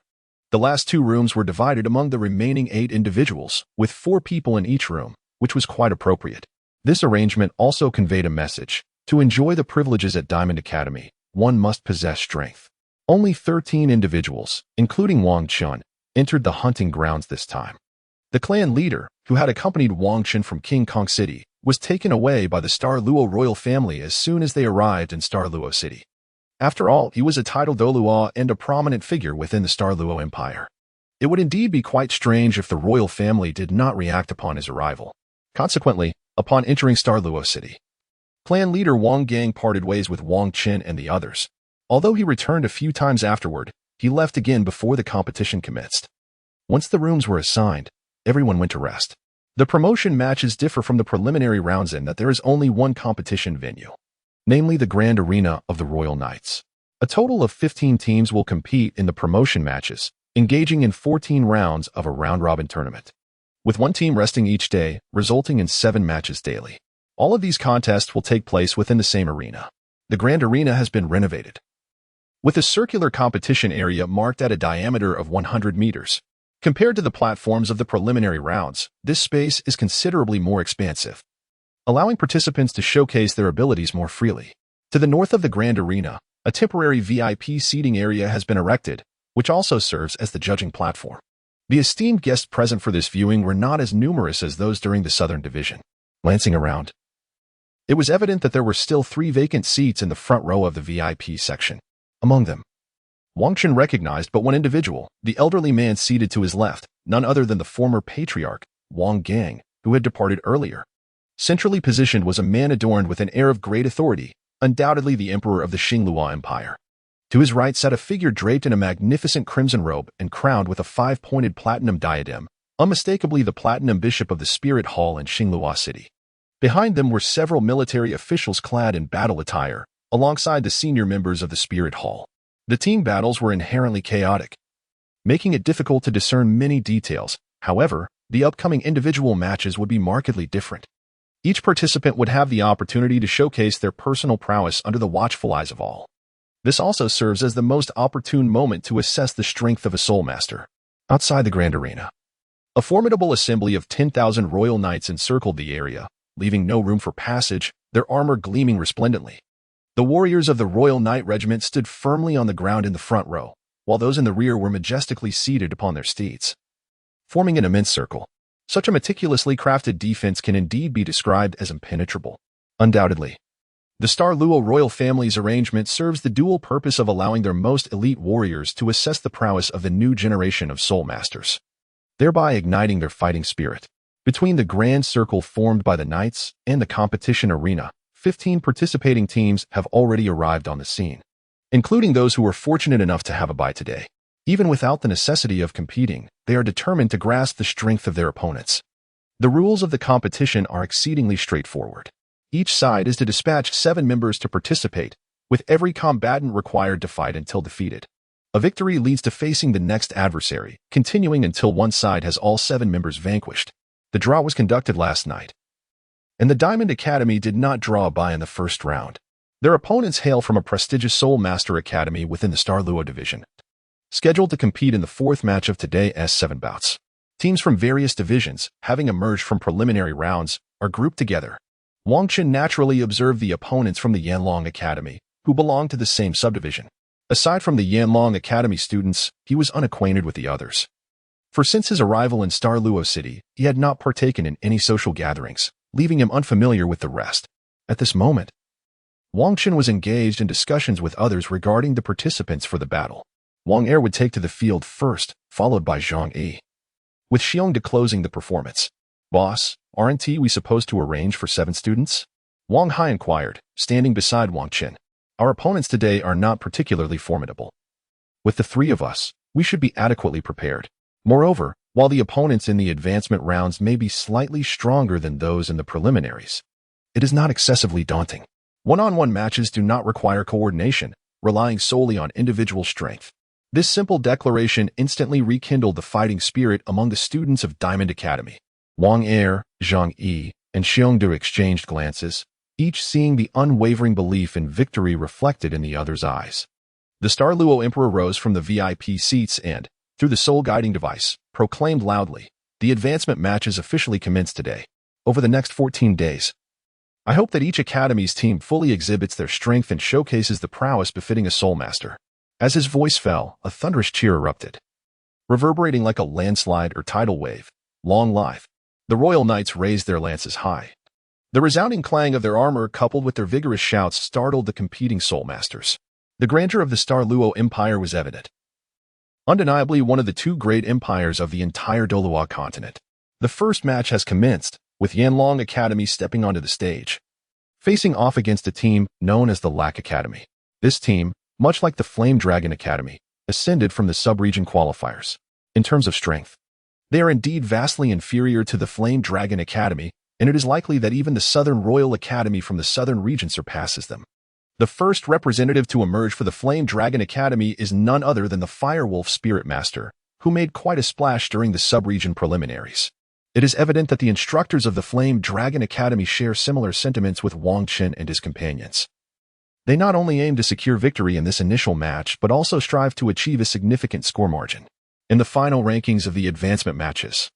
S1: The last 2 rooms were divided among the remaining 8 individuals, with 4 people in each room, which was quite appropriate. This arrangement also conveyed a message. To enjoy the privileges at Diamond Academy, one must possess strength. Only 13 individuals, including Wang Chun, entered the hunting grounds this time. The clan leader, who had accompanied Wang Chun from King Kong City, was taken away by the Douluo royal family as soon as they arrived in Douluo City. After all, he was a titled Douluo and a prominent figure within the Douluo Empire. It would indeed be quite strange if the royal family did not react upon his arrival. Consequently, upon entering Douluo City, clan leader Wang Gang parted ways with Wang Qin and the others. Although he returned a few times afterward, he left again before the competition commenced. Once the rooms were assigned, everyone went to rest. The promotion matches differ from the preliminary rounds in that there is only one competition venue, namely the Grand Arena of the Royal Knights. A total of 15 teams will compete in the promotion matches, engaging in 14 rounds of a round-robin tournament, with one team resting each day, resulting in 7 matches daily. All of these contests will take place within the same arena. The Grand Arena has been renovated, with a circular competition area marked at a diameter of 100 meters. Compared to the platforms of the preliminary rounds, this space is considerably more expansive, allowing participants to showcase their abilities more freely. To the north of the Grand Arena, a temporary VIP seating area has been erected, which also serves as the judging platform. The esteemed guests present for this viewing were not as numerous as those during the Southern Division. Glancing around, it was evident that there were still 3 vacant seats in the front row of the VIP section. Among them, Wang Qin recognized but one individual, the elderly man seated to his left, none other than the former patriarch, Wang Gang, who had departed earlier. Centrally positioned was a man adorned with an air of great authority, undoubtedly the emperor of the Xingluo Empire. To his right sat a figure draped in a magnificent crimson robe and crowned with a 5-pointed platinum diadem, unmistakably the platinum bishop of the Spirit Hall in Xingluo City. Behind them were several military officials clad in battle attire, alongside the senior members of the Spirit Hall. The team battles were inherently chaotic, making it difficult to discern many details. However, the upcoming individual matches would be markedly different. Each participant would have the opportunity to showcase their personal prowess under the watchful eyes of all. This also serves as the most opportune moment to assess the strength of a soul master. Outside the grand arena, a formidable assembly of 10,000 royal knights encircled the area, leaving no room for passage, their armor gleaming resplendently. The warriors of the Royal Knight Regiment stood firmly on the ground in the front row, while those in the rear were majestically seated upon their steeds, forming an immense circle. Such a meticulously crafted defense can indeed be described as impenetrable. Undoubtedly, the Luo royal family's arrangement serves the dual purpose of allowing their most elite warriors to assess the prowess of the new generation of soul masters, thereby igniting their fighting spirit. Between the grand circle formed by the knights and the competition arena, 15 participating teams have already arrived on the scene, including those who were fortunate enough to have a bye today. Even without the necessity of competing, they are determined to grasp the strength of their opponents. The rules of the competition are exceedingly straightforward. Each side is to dispatch 7 members to participate, with every combatant required to fight until defeated. A victory leads to facing the next adversary, continuing until one side has all 7 members vanquished. The draw was conducted last night, and the Diamond Academy did not draw a bye in the first round. Their opponents hail from a prestigious Soul Master Academy within the Luo division, scheduled to compete in the 4th match of today's 7 bouts. Teams from various divisions, having emerged from preliminary rounds, are grouped together. Wang Qin naturally observed the opponents from the Yanlong Academy, who belonged to the same subdivision. Aside from the Yanlong Academy students, he was unacquainted with the others. For since his arrival in Luo City, he had not partaken in any social gatherings, leaving him unfamiliar with the rest. At this moment, Wang Qin was engaged in discussions with others regarding the participants for the battle. Wang Er would take to the field first, followed by Zhang Yi, with Xiong closing the performance. "Boss, aren't we supposed to arrange for 7 students?" Wang Hai inquired, standing beside Wang Qin. "Our opponents today are not particularly formidable. With the 3 of us, we should be adequately prepared. Moreover, while the opponents in the advancement rounds may be slightly stronger than those in the preliminaries, it is not excessively daunting. One-on-one matches do not require coordination, relying solely on individual strength." This simple declaration instantly rekindled the fighting spirit among the students of Diamond Academy. Wang Er, Zhang Yi, and Xiong exchanged glances, each seeing the unwavering belief in victory reflected in the other's eyes. The Luo Emperor rose from the VIP seats and, through the soul guiding device, proclaimed loudly, "The advancement matches officially commence today. Over the next 14 days, I hope that each academy's team fully exhibits their strength and showcases the prowess befitting a soul master." As his voice fell, a thunderous cheer erupted, reverberating like a landslide or tidal wave. Long life! The royal knights raised their lances high. The resounding clang of their armor coupled with their vigorous shouts startled the competing soul masters. The grandeur of the Luo Empire was evident. Undeniably one of the 2 great empires of the entire Douluo Continent. The first match has commenced, with Yanlong Academy stepping onto the stage, facing off against a team known as the Lac Academy. This team, much like the Flame Dragon Academy, ascended from the sub-region qualifiers. In terms of strength, they are indeed vastly inferior to the Flame Dragon Academy, and it is likely that even the Southern Royal Academy from the Southern region surpasses them. The first representative to emerge for the Flame Dragon Academy is none other than the Firewolf Spirit Master, who made quite a splash during the sub-region preliminaries. It is evident that the instructors of the Flame Dragon Academy share similar sentiments with Wang Qin and his companions. They not only aim to secure victory in this initial match, but also strive to achieve a significant score margin in the final rankings of the advancement matches.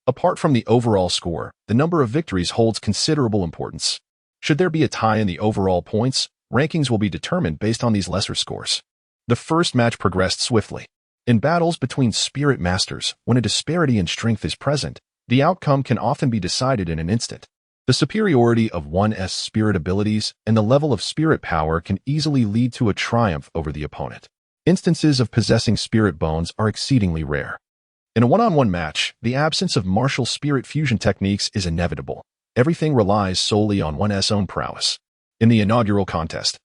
S1: Apart from the overall score, the number of victories holds considerable importance. Should there be a tie in the overall points, rankings will be determined based on these lesser scores. The first match progressed swiftly. In battles between spirit masters, when a disparity in strength is present, the outcome can often be decided in an instant. The superiority of one's spirit abilities and the level of spirit power can easily lead to a triumph over the opponent. Instances of possessing spirit bones are exceedingly rare. In a one-on-one match, the absence of martial spirit fusion techniques is inevitable. Everything relies solely on one's own prowess. In the inaugural contest,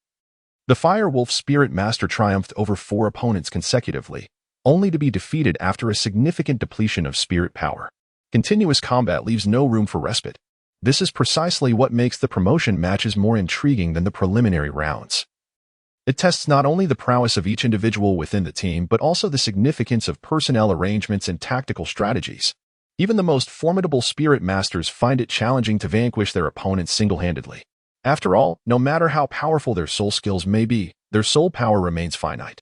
S1: the Firewolf Spirit Master triumphed over 4 opponents consecutively, only to be defeated after a significant depletion of spirit power. Continuous combat leaves no room for respite. This is precisely what makes the promotion matches more intriguing than the preliminary rounds. It tests not only the prowess of each individual within the team, but also the significance of personnel arrangements and tactical strategies. Even the most formidable spirit masters find it challenging to vanquish their opponents single-handedly. After all, no matter how powerful their soul skills may be, their soul power remains finite.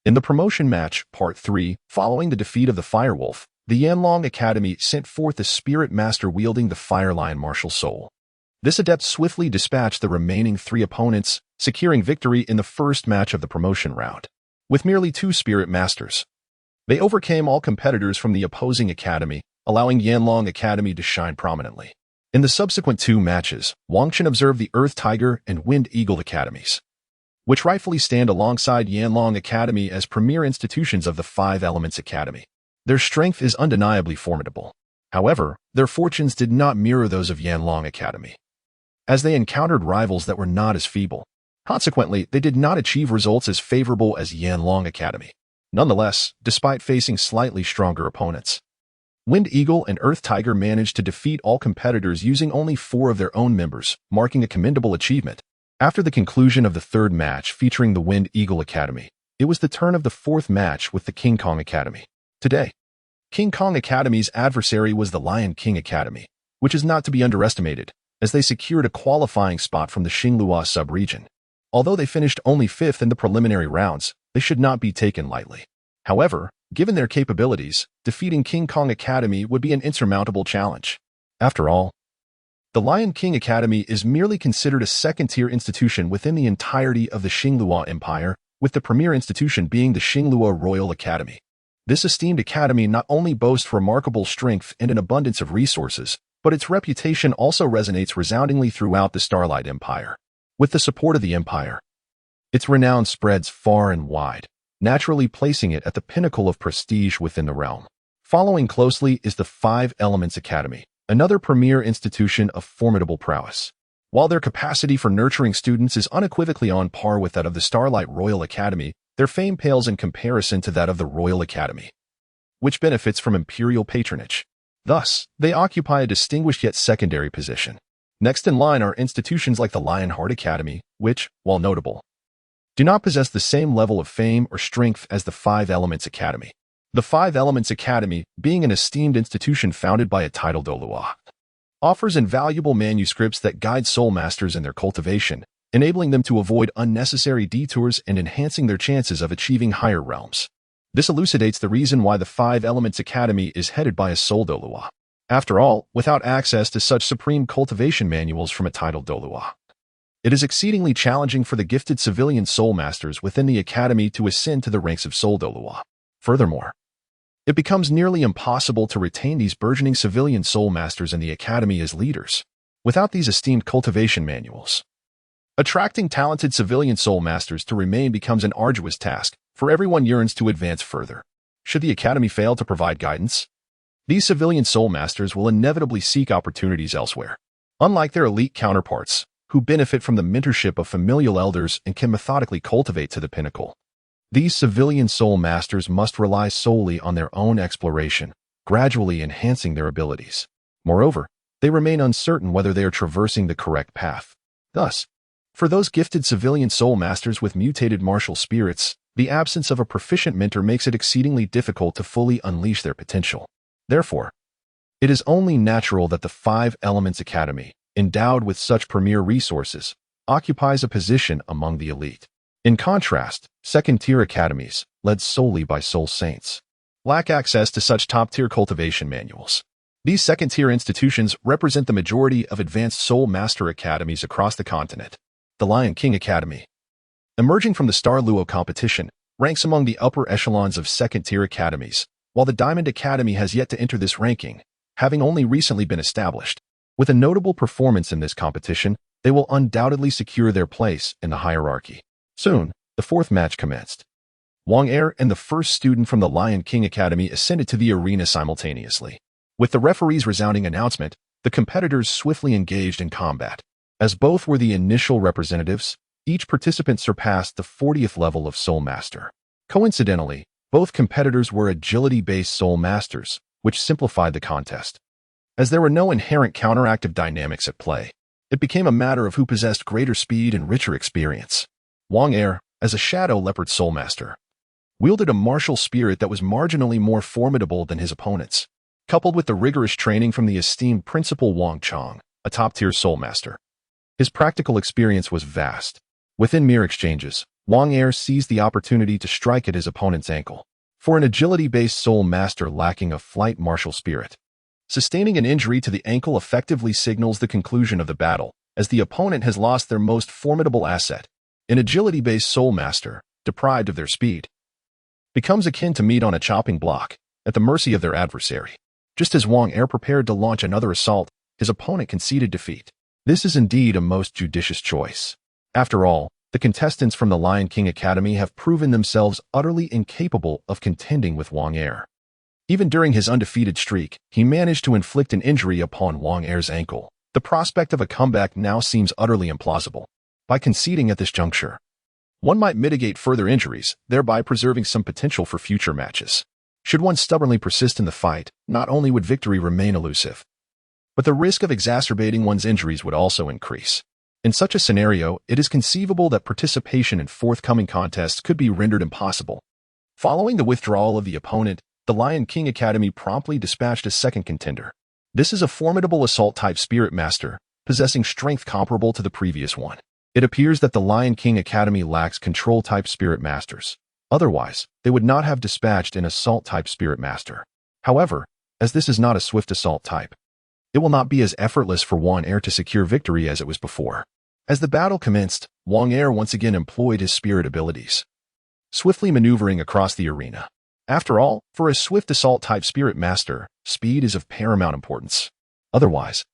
S1: In the promotion match, Part 3, following the defeat of the Firewolf, the Yanlong Academy sent forth a spirit master wielding the Fire Lion martial soul. This adept swiftly dispatched the remaining 3 opponents, securing victory in the first match of the promotion round. With merely 2 spirit masters, they overcame all competitors from the opposing academy, allowing Yanlong Academy to shine prominently. In the subsequent 2 matches, Wangchen observed the Earth Tiger and Wind Eagle Academies, which rightfully stand alongside Yanlong Academy as premier institutions of the 5 Elements Academy. Their strength is undeniably formidable. However, their fortunes did not mirror those of Yanlong Academy, as they encountered rivals that were not as feeble. Consequently, they did not achieve results as favorable as Yanlong Academy. Nonetheless, despite facing slightly stronger opponents, Wind Eagle and Earth Tiger managed to defeat all competitors using only 4 of their own members, marking a commendable achievement. After the conclusion of the 3rd match featuring the Wind Eagle Academy, it was the turn of the 4th match with the King Kong Academy. Today, King Kong Academy's adversary was the Lion King Academy, which is not to be underestimated, as they secured a qualifying spot from the Xingluo sub-region. Although they finished only 5th in the preliminary rounds, they should not be taken lightly. However, given their capabilities, defeating King Kong Academy would be an insurmountable challenge. After all, the Lion King Academy is merely considered a second-tier institution within the entirety of the Xingluo Empire, with the premier institution being the Xingluo Royal Academy. This esteemed academy not only boasts remarkable strength and an abundance of resources, but its reputation also resonates resoundingly throughout the Starlight Empire. With the support of the Empire, its renown spreads far and wide, naturally placing it at the pinnacle of prestige within the realm. Following closely is the 5 Elements Academy, another premier institution of formidable prowess. While their capacity for nurturing students is unequivocally on par with that of the Starlight Royal Academy, their fame pales in comparison to that of the Royal Academy, which benefits from imperial patronage. Thus, they occupy a distinguished yet secondary position. Next in line are institutions like the Lionheart Academy, which, while notable, do not possess the same level of fame or strength as the 5 Elements Academy. The 5 Elements Academy, being an esteemed institution founded by a titled Douluo, offers invaluable manuscripts that guide soul masters in their cultivation, enabling them to avoid unnecessary detours and enhancing their chances of achieving higher realms. This elucidates the reason why the 5 Elements Academy is headed by a soul Douluo. After all, without access to such supreme cultivation manuals from a titled Douluo, it is exceedingly challenging for the gifted civilian soul masters within the academy to ascend to the ranks of soul Douluo. Furthermore, it becomes nearly impossible to retain these burgeoning civilian soul masters in the academy as leaders without these esteemed cultivation manuals. Attracting talented civilian soul masters to remain becomes an arduous task, for everyone yearns to advance further. Should the academy fail to provide guidance, these civilian soul masters will inevitably seek opportunities elsewhere. Unlike their elite counterparts, who benefit from the mentorship of familial elders and can methodically cultivate to the pinnacle, these civilian soul masters must rely solely on their own exploration, gradually enhancing their abilities. Moreover, they remain uncertain whether they are traversing the correct path. Thus, for those gifted civilian soul masters with mutated martial spirits, the absence of a proficient mentor makes it exceedingly difficult to fully unleash their potential. Therefore, it is only natural that the 5 Elements Academy, endowed with such premier resources, occupies a position among the elite. In contrast, second-tier academies, led solely by soul saints, lack access to such top-tier cultivation manuals. These second-tier institutions represent the majority of advanced soul master academies across the continent. The Lion King Academy, emerging from the Douluo competition, ranks among the upper echelons of second-tier academies, while the Diamond Academy has yet to enter this ranking, having only recently been established. With a notable performance in this competition, they will undoubtedly secure their place in the hierarchy. Soon, the 4th match commenced. Wang Er and the first student from the Lion King Academy ascended to the arena simultaneously. With the referee's resounding announcement, the competitors swiftly engaged in combat. As both were the initial representatives, each participant surpassed the 40th level of Soul Master. Coincidentally, both competitors were agility-based Soul Masters, which simplified the contest. As there were no inherent counteractive dynamics at play, it became a matter of who possessed greater speed and richer experience. Wang Er, as a Shadow Leopard Soul Master, wielded a martial spirit that was marginally more formidable than his opponents. coupled with the rigorous training from the esteemed Principal Wang Chong, a top-tier soul master. His practical experience was vast. Within mere exchanges, Wang Er seized the opportunity to strike at his opponent's ankle. For an agility-based soul master lacking a flight martial spirit, sustaining an injury to the ankle effectively signals the conclusion of the battle, as the opponent has lost their most formidable asset. An agility-based soul master, deprived of their speed, becomes akin to meat on a chopping block, at the mercy of their adversary. Just as Wang Er prepared to launch another assault, his opponent conceded defeat. This is indeed a most judicious choice. After all, the contestants from the Lion King Academy have proven themselves utterly incapable of contending with Wang Er. Even during his undefeated streak, he managed to inflict an injury upon Wang Er's ankle. The prospect of a comeback now seems utterly implausible. By conceding at this juncture, one might mitigate further injuries, thereby preserving some potential for future matches. Should one stubbornly persist in the fight, not only would victory remain elusive, but the risk of exacerbating one's injuries would also increase. In such a scenario, it is conceivable that participation in forthcoming contests could be rendered impossible. Following the withdrawal of the opponent, the Lion King Academy promptly dispatched a second contender. This is a formidable assault-type spirit master, possessing strength comparable to the previous one. It appears that the Lion King Academy lacks control-type spirit masters. Otherwise, they would not have dispatched an assault-type spirit master. However, as this is not a swift assault type, it will not be as effortless for Wang Er to secure victory as it was before. As the battle commenced, Wang Er once again employed his spirit abilities, swiftly maneuvering across the arena. After all, for a swift assault-type spirit master, speed is of paramount importance. Otherwise,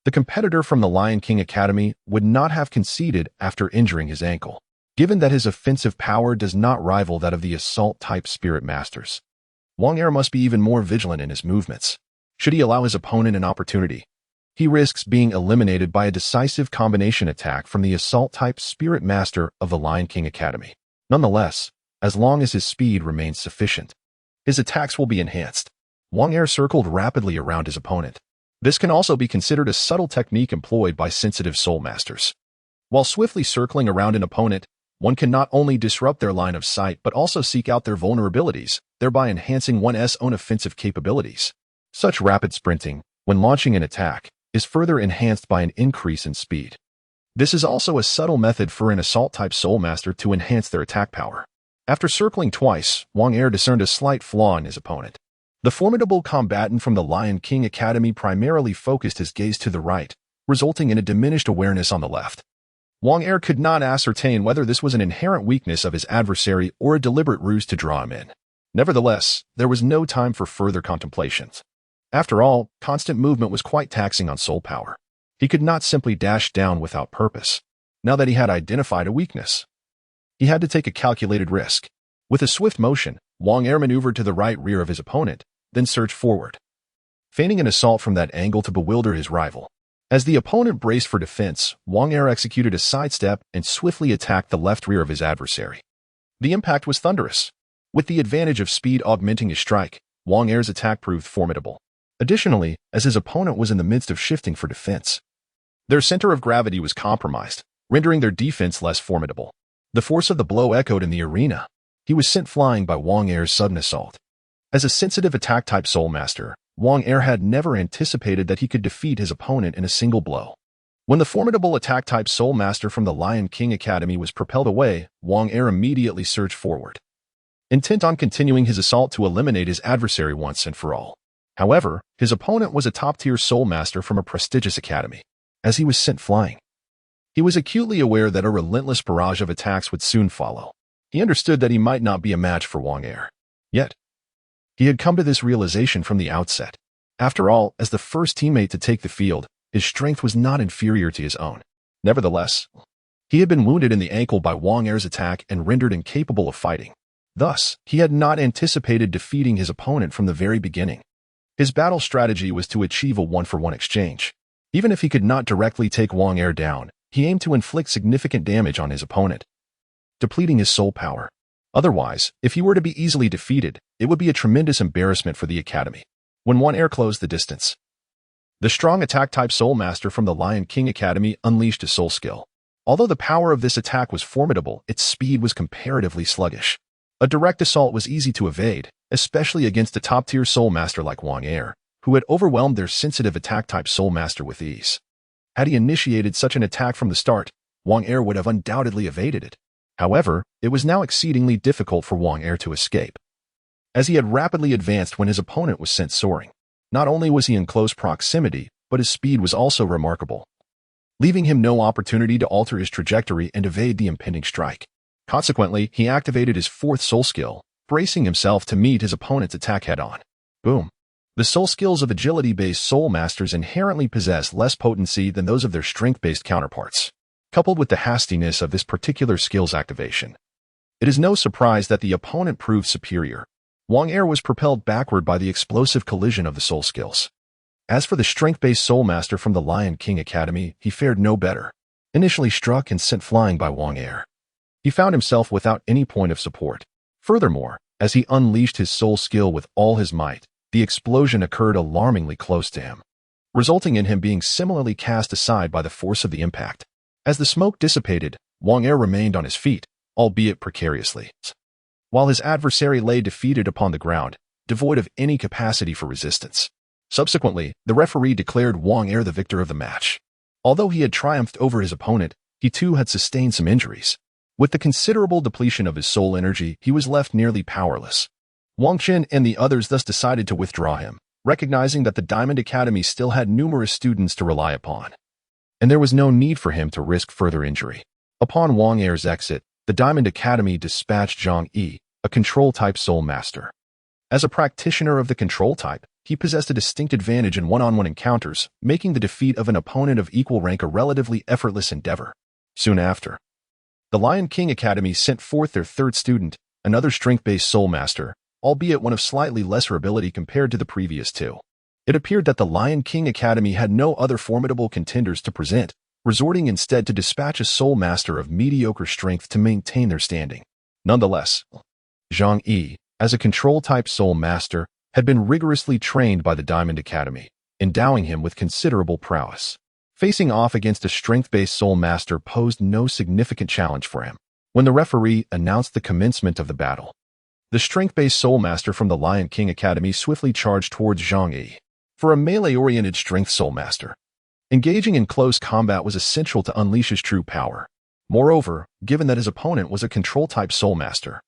S1: the competitor from the Lion King Academy would not have conceded after injuring his ankle. Given that his offensive power does not rival that of the assault-type spirit masters, Wang Er must be even more vigilant in his movements. Should he allow his opponent an opportunity, he risks being eliminated by a decisive combination attack from the assault-type spirit master of the Lion King Academy. Nonetheless, as long as his speed remains sufficient, his attacks will be enhanced. Wang Er circled rapidly around his opponent. This can also be considered a subtle technique employed by sensitive soul masters. While swiftly circling around an opponent, one can not only disrupt their line of sight but also seek out their vulnerabilities, thereby enhancing one's own offensive capabilities. Such rapid sprinting, when launching an attack, is further enhanced by an increase in speed. This is also a subtle method for an assault-type soul master to enhance their attack power. After circling twice, Wang Er discerned a slight flaw in his opponent. The formidable combatant from the Lion King Academy primarily focused his gaze to the right, resulting in a diminished awareness on the left. Wang Er could not ascertain whether this was an inherent weakness of his adversary or a deliberate ruse to draw him in. Nevertheless, there was no time for further contemplations. After all, constant movement was quite taxing on soul power. He could not simply dash down without purpose. Now that he had identified a weakness, he had to take a calculated risk. With a swift motion, Wang Er maneuvered to the right rear of his opponent, then surged forward, feigning an assault from that angle to bewilder his rival. As the opponent braced for defense, Wang Er executed a sidestep and swiftly attacked the left rear of his adversary. The impact was thunderous. With the advantage of speed augmenting his strike, Wang Er's attack proved formidable. Additionally, as his opponent was in the midst of shifting for defense, their center of gravity was compromised, rendering their defense less formidable. The force of the blow echoed in the arena. He was sent flying by Wang Er's sudden assault. As a sensitive attack-type soul master, Wang Er had never anticipated that he could defeat his opponent in a single blow. When the formidable attack-type soul master from the Lion King Academy was propelled away, Wang Er immediately surged forward, intent on continuing his assault to eliminate his adversary once and for all. However, his opponent was a top-tier soul master from a prestigious academy. As he was sent flying, he was acutely aware that a relentless barrage of attacks would soon follow. He understood that he might not be a match for Wang Er. Yet, he had come to this realization from the outset. After all, as the first teammate to take the field, his strength was not inferior to his own. Nevertheless, he had been wounded in the ankle by Wang Er's attack and rendered incapable of fighting. Thus, he had not anticipated defeating his opponent from the very beginning. His battle strategy was to achieve a one-for-one exchange. Even if he could not directly take Wang Er down, he aimed to inflict significant damage on his opponent, depleting his soul power. Otherwise, if he were to be easily defeated, it would be a tremendous embarrassment for the academy. When Wang Er closed the distance, the strong attack-type soul master from the Lion King Academy unleashed his soul skill. Although the power of this attack was formidable, its speed was comparatively sluggish. A direct assault was easy to evade, especially against a top-tier soul master like Wang Er, who had overwhelmed their sensitive attack-type Soul Master with ease. Had he initiated such an attack from the start, Wang Er would have undoubtedly evaded it. However, it was now exceedingly difficult for Wang Er to escape, as he had rapidly advanced when his opponent was sent soaring. Not only was he in close proximity, but his speed was also remarkable, leaving him no opportunity to alter his trajectory and evade the impending strike. Consequently, he activated his fourth soul skill, bracing himself to meet his opponent's attack head-on. Boom. The soul skills of agility-based soul masters inherently possess less potency than those of their strength-based counterparts. Coupled with the hastiness of this particular skill's activation, it is no surprise that the opponent proved superior. Wang Er was propelled backward by the explosive collision of the soul skills. As for the strength-based soul master from the Lion King Academy, he fared no better. Initially struck and sent flying by Wang Er, he found himself without any point of support. Furthermore, as he unleashed his soul skill with all his might, the explosion occurred alarmingly close to him, resulting in him being similarly cast aside by the force of the impact. As the smoke dissipated, Wang Er remained on his feet, albeit precariously, while his adversary lay defeated upon the ground, devoid of any capacity for resistance. Subsequently, the referee declared Wang Er the victor of the match. Although he had triumphed over his opponent, he too had sustained some injuries. With the considerable depletion of his soul energy, he was left nearly powerless. Wang Qin and the others thus decided to withdraw him, recognizing that the Diamond Academy still had numerous students to rely upon, and there was no need for him to risk further injury. Upon Wang Er's exit, the Diamond Academy dispatched Zhang Yi, a control-type soul master. As a practitioner of the control type, he possessed a distinct advantage in one-on-one encounters, making the defeat of an opponent of equal rank a relatively effortless endeavor. Soon after, the Lion King Academy sent forth their third student, another strength-based soul master, albeit one of slightly lesser ability compared to the previous two. It appeared that the Lion King Academy had no other formidable contenders to present, resorting instead to dispatch a soul master of mediocre strength to maintain their standing. Nonetheless, Zhang Yi, as a control-type soul master, had been rigorously trained by the Diamond Academy, endowing him with considerable prowess. Facing off against a strength-based soul master posed no significant challenge for him. When the referee announced the commencement of the battle, the strength-based soul master from the Lion King Academy swiftly charged towards Zhang Yi. For a melee-oriented strength soul master, engaging in close combat was essential to unleash his true power. Moreover, given that his opponent was a control-type soul master,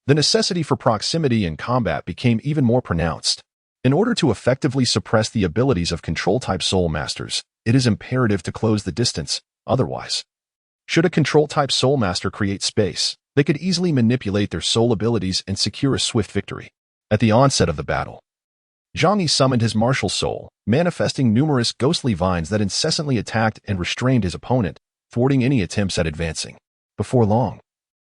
S1: the necessity for proximity in combat became even more pronounced. In order to effectively suppress the abilities of control-type soul masters, it is imperative to close the distance. Otherwise, should a control-type soul master create space, they could easily manipulate their soul abilities and secure a swift victory. At the onset of the battle, Zhang Yi summoned his martial soul, manifesting numerous ghostly vines that incessantly attacked and restrained his opponent, thwarting any attempts at advancing. Before long,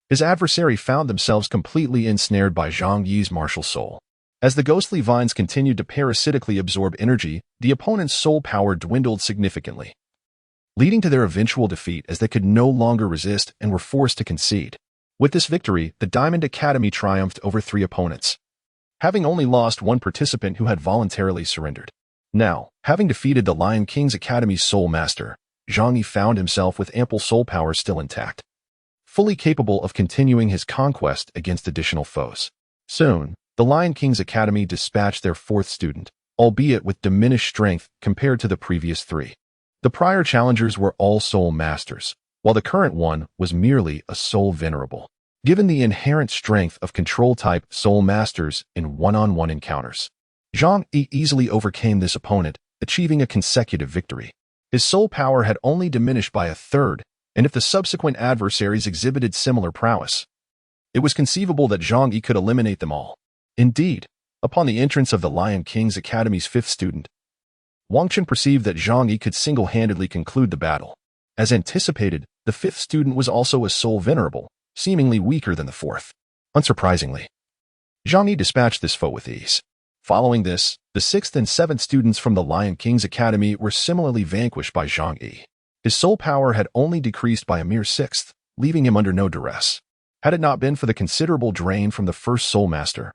S1: his adversary found themselves completely ensnared by Zhang Yi's martial soul. As the ghostly vines continued to parasitically absorb energy, the opponent's soul power dwindled significantly, leading to their eventual defeat as they could no longer resist and were forced to concede. With this victory, the Diamond Academy triumphed over 3 opponents, having only lost 1 participant who had voluntarily surrendered. Now, having defeated the Lion King's Academy's soul master, Zhang Yi found himself with ample soul power still intact, fully capable of continuing his conquest against additional foes. Soon, the Lion King's Academy dispatched their 4th student, albeit with diminished strength compared to the previous 3. The prior challengers were all soul masters, while the current one was merely a soul venerable. Given the inherent strength of control-type soul masters in one-on-one encounters, Zhang Yi easily overcame this opponent, achieving a consecutive victory. His soul power had only diminished by 1/3, and if the subsequent adversaries exhibited similar prowess, it was conceivable that Zhang Yi could eliminate them all. Indeed, upon the entrance of the Lion King's Academy's 5th student, Wang Qin perceived that Zhang Yi could single-handedly conclude the battle. As anticipated, the 5th student was also a soul venerable, seemingly weaker than the 4th. Unsurprisingly, Zhang Yi dispatched this foe with ease. Following this, the 6th and 7th students from the Lion King's Academy were similarly vanquished by Zhang Yi. His soul power had only decreased by a mere 1/6, leaving him under no duress. Had it not been for the considerable drain from the first soul master,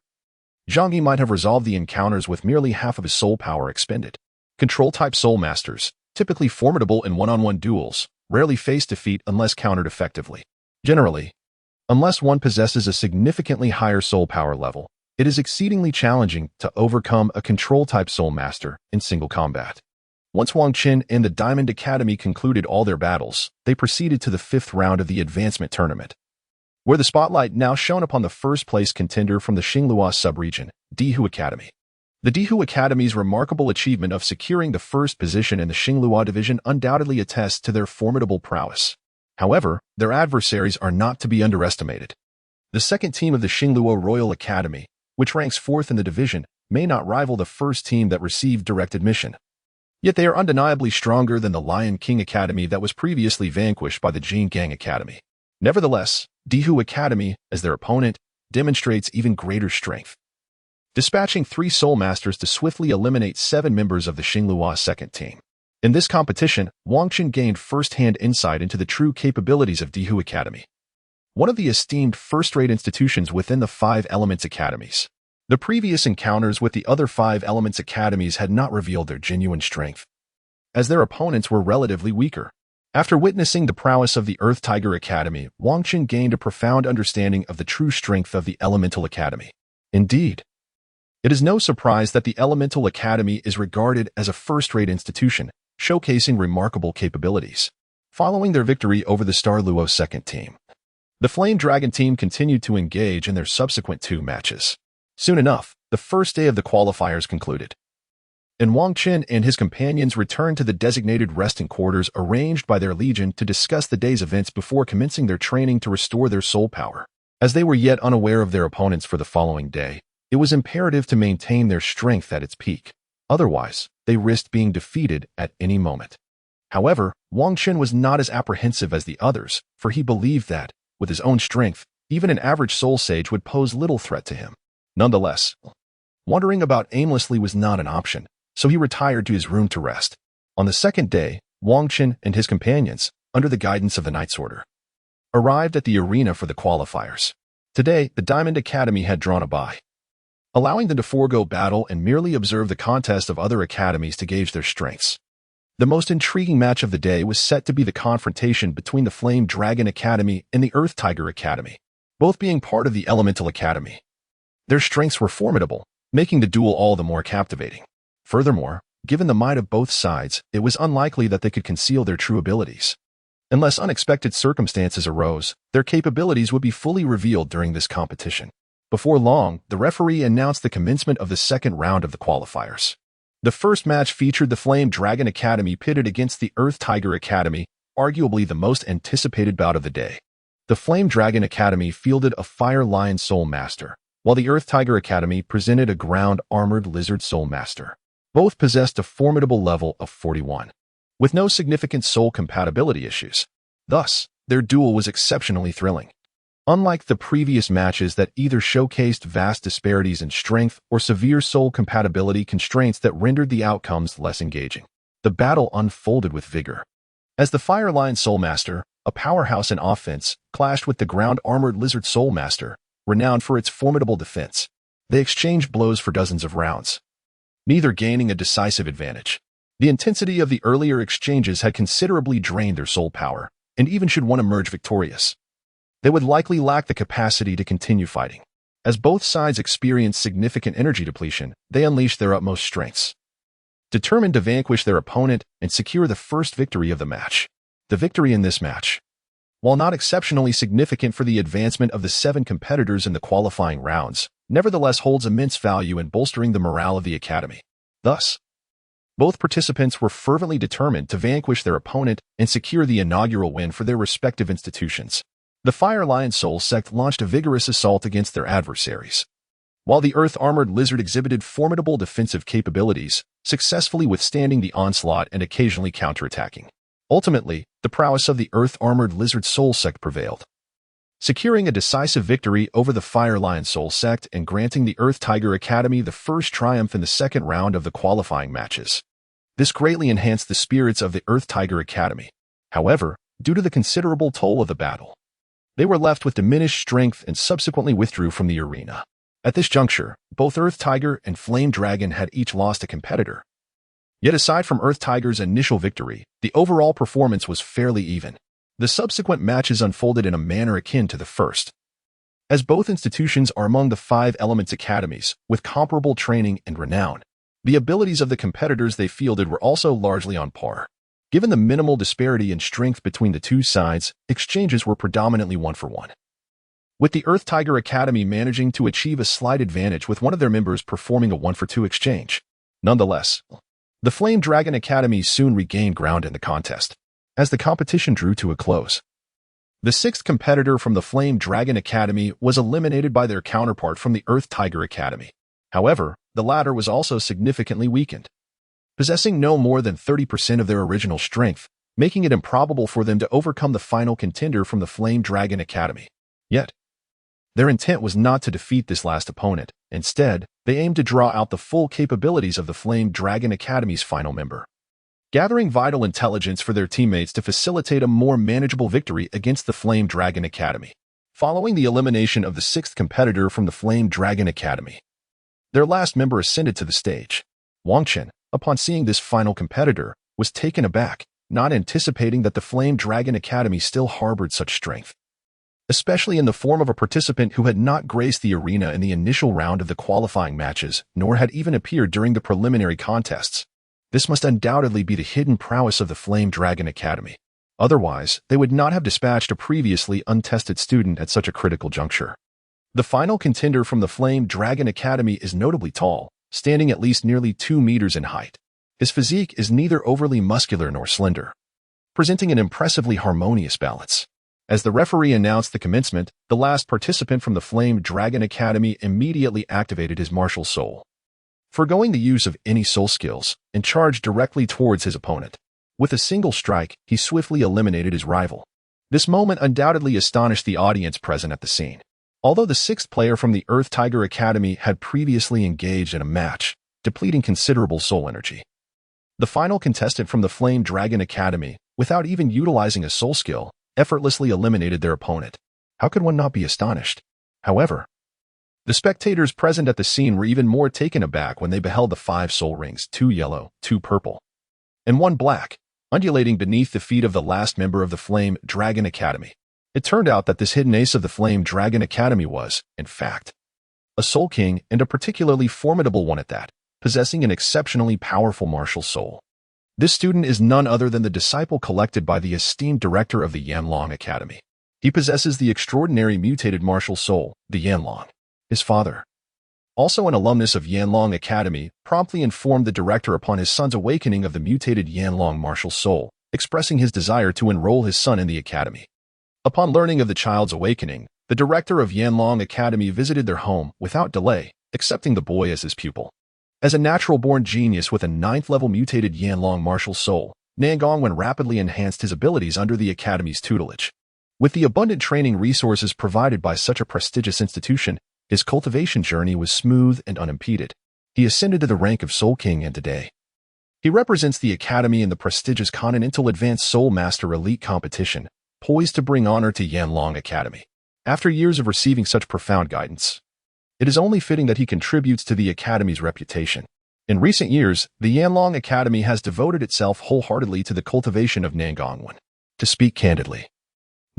S1: Zhang Yi might have resolved the encounters with merely half of his soul power expended. Control-type soul masters, typically formidable in one-on-one duels, rarely face defeat unless countered effectively. Generally, unless one possesses a significantly higher soul power level, it is exceedingly challenging to overcome a control-type Soul Master in single combat. Once Wang Qin and the Diamond Academy concluded all their battles, they proceeded to the 5th round of the advancement tournament, where the spotlight now shone upon the first-place contender from the Xingluo sub-region, Douluo Academy. The Douluo Academy's remarkable achievement of securing the first position in the Xingluo division undoubtedly attests to their formidable prowess. However, their adversaries are not to be underestimated. The second team of the Xingluo Royal Academy, which ranks 4th in the division, may not rival the first team that received direct admission. Yet they are undeniably stronger than the Lion King Academy that was previously vanquished by the Jingang Academy. Nevertheless, Douluo Academy, as their opponent, demonstrates even greater strength, dispatching 3 Soul Masters to swiftly eliminate 7 members of the Xingluo second team. In this competition, Wang Qin gained first-hand insight into the true capabilities of Douluo Academy, one of the esteemed first-rate institutions within the 5 Elements Academies. The previous encounters with the other 5 Elements Academies had not revealed their genuine strength, as their opponents were relatively weaker. After witnessing the prowess of the Earth Tiger Academy, Wang Qin gained a profound understanding of the true strength of the Elemental Academy. Indeed, it is no surprise that the Elemental Academy is regarded as a first-rate institution, showcasing remarkable capabilities. Following their victory over the Star Luo second team, the Flame Dragon team continued to engage in their subsequent 2 matches. Soon enough, the first day of the qualifiers concluded, and Wang Qin and his companions returned to the designated resting quarters arranged by their legion to discuss the day's events before commencing their training to restore their soul power. As they were yet unaware of their opponents for the following day, it was imperative to maintain their strength at its peak. Otherwise, they risked being defeated at any moment. However, Wang Qin was not as apprehensive as the others, for he believed that, with his own strength, even an average soul sage would pose little threat to him. Nonetheless, wandering about aimlessly was not an option, so he retired to his room to rest. On the second day, Wang Qin and his companions, under the guidance of the Knight's Order, arrived at the arena for the qualifiers. Today, the Diamond Academy had drawn a bye, allowing them to forego battle and merely observe the contest of other academies to gauge their strengths. The most intriguing match of the day was set to be the confrontation between the Flame Dragon Academy and the Earth Tiger Academy, both being part of the Elemental Academy. Their strengths were formidable, making the duel all the more captivating. Furthermore, given the might of both sides, it was unlikely that they could conceal their true abilities. Unless unexpected circumstances arose, their capabilities would be fully revealed during this competition. Before long, the referee announced the commencement of the second round of the qualifiers. The first match featured the Flame Dragon Academy pitted against the Earth Tiger Academy, arguably the most anticipated bout of the day. The Flame Dragon Academy fielded a Fire Lion Soul Master, while the Earth Tiger Academy presented a Ground-Armored Lizard Soul Master. Both possessed a formidable level of 41, with no significant soul compatibility issues. Thus, their duel was exceptionally thrilling. Unlike the previous matches that either showcased vast disparities in strength or severe soul compatibility constraints that rendered the outcomes less engaging, the battle unfolded with vigor. As the Fire Lion Soul Master, a powerhouse in offense, clashed with the Ground-Armored Lizard Soul Master, renowned for its formidable defense, they exchanged blows for dozens of rounds, neither gaining a decisive advantage. The intensity of the earlier exchanges had considerably drained their soul power, and even should one emerge victorious, they would likely lack the capacity to continue fighting. As both sides experienced significant energy depletion, they unleashed their utmost strengths, determined to vanquish their opponent and secure the first victory of the match. The victory in this match, while not exceptionally significant for the advancement of the 7 competitors in the qualifying rounds, nevertheless holds immense value in bolstering the morale of the Academy. Thus, both participants were fervently determined to vanquish their opponent and secure the inaugural win for their respective institutions. The Fire Lion Soul sect launched a vigorous assault against their adversaries, while the Earth-Armored Lizard exhibited formidable defensive capabilities, successfully withstanding the onslaught and occasionally counterattacking. Ultimately, the prowess of the Earth-Armored Lizard Soul sect prevailed, securing a decisive victory over the Fire Lion Soul sect and granting the Earth Tiger Academy the first triumph in the second round of the qualifying matches. This greatly enhanced the spirits of the Earth Tiger Academy. However, due to the considerable toll of the battle, they were left with diminished strength and subsequently withdrew from the arena. At this juncture, both Earth Tiger and Flame Dragon had each lost a competitor. Yet aside from Earth Tiger's initial victory, the overall performance was fairly even. The subsequent matches unfolded in a manner akin to the first. as both institutions are among the 5 Elements academies with comparable training and renown. The abilities of the competitors they fielded were also largely on par. Given the minimal disparity in strength between the two sides, exchanges were predominantly 1-for-1. With the Earth Tiger Academy managing to achieve a slight advantage with one of their members performing a 1-for-2 exchange. Nonetheless, the Flame Dragon Academy soon regained ground in the contest, as the competition drew to a close. The 6th competitor from the Flame Dragon Academy was eliminated by their counterpart from the Earth Tiger Academy. However, the latter was also significantly weakened, possessing no more than 30% of their original strength, making it improbable for them to overcome the final contender from the Flame Dragon Academy. Yet, their intent was not to defeat this last opponent. Instead, they aimed to draw out the full capabilities of the Flame Dragon Academy's final member, gathering vital intelligence for their teammates to facilitate a more manageable victory against the Flame Dragon Academy. Following the elimination of the 6th competitor from the Flame Dragon Academy, their last member ascended to the stage. Wang Chen, upon seeing this final competitor, was taken aback, not anticipating that the Flame Dragon Academy still harbored such strength, especially in the form of a participant who had not graced the arena in the initial round of the qualifying matches, nor had even appeared during the preliminary contests. This must undoubtedly be the hidden prowess of the Flame Dragon Academy. Otherwise, they would not have dispatched a previously untested student at such a critical juncture. The final contender from the Flame Dragon Academy is notably tall, standing at least nearly 2 meters in height. His physique is neither overly muscular nor slender, presenting an impressively harmonious balance. As the referee announced the commencement, the last participant from the Flame Dragon Academy immediately activated his martial soul, forgoing the use of any soul skills, and charged directly towards his opponent. With a single strike, he swiftly eliminated his rival. This moment undoubtedly astonished the audience present at the scene. Although the 6th player from the Earth Tiger Academy had previously engaged in a match, depleting considerable soul energy, the final contestant from the Flame Dragon Academy, without even utilizing a soul skill, effortlessly eliminated their opponent. How could one not be astonished? However, the spectators present at the scene were even more taken aback when they beheld the 5 soul rings, 2 yellow, 2 purple, and 1 black, undulating beneath the feet of the last member of the Flame Dragon Academy. It turned out that this hidden ace of the Flame Dragon Academy was, in fact, a Soul King, and a particularly formidable one at that, possessing an exceptionally powerful martial soul. This student is none other than the disciple collected by the esteemed director of the Yanlong Academy. He possesses the extraordinary mutated martial soul, the Yanlong. His father, also an alumnus of Yanlong Academy, promptly informed the director upon his son's awakening of the mutated Yanlong martial soul, expressing his desire to enroll his son in the academy. Upon learning of the child's awakening, the director of Yanlong Academy visited their home without delay, accepting the boy as his pupil. As a natural-born genius with a 9th-level mutated Yanlong martial soul, Nangongwen rapidly enhanced his abilities under the academy's tutelage. With the abundant training resources provided by such a prestigious institution, his cultivation journey was smooth and unimpeded. He ascended to the rank of Soul King, and today, he represents the academy in the prestigious Continental Advanced Soul Master Elite competition, poised to bring honor to Yanlong Academy. After years of receiving such profound guidance, it is only fitting that he contributes to the academy's reputation. In recent years, the Yanlong Academy has devoted itself wholeheartedly to the cultivation of Nangongwen. To speak candidly,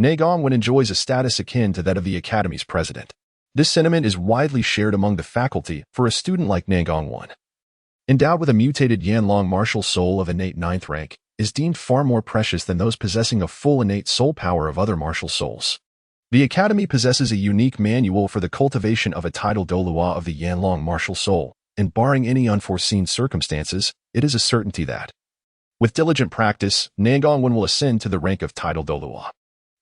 S1: Nangongwen enjoys a status akin to that of the academy's president. This sentiment is widely shared among the faculty for a student like Nangongwen, endowed with a mutated Yanlong martial soul of innate 9th rank, is deemed far more precious than those possessing a full innate soul power of other martial souls. The Academy possesses a unique manual for the cultivation of a tidal Douluo of the Yanlong martial soul, and barring any unforeseen circumstances, it is a certainty that, with diligent practice, Nangongwen will ascend to the rank of tidal Douluo.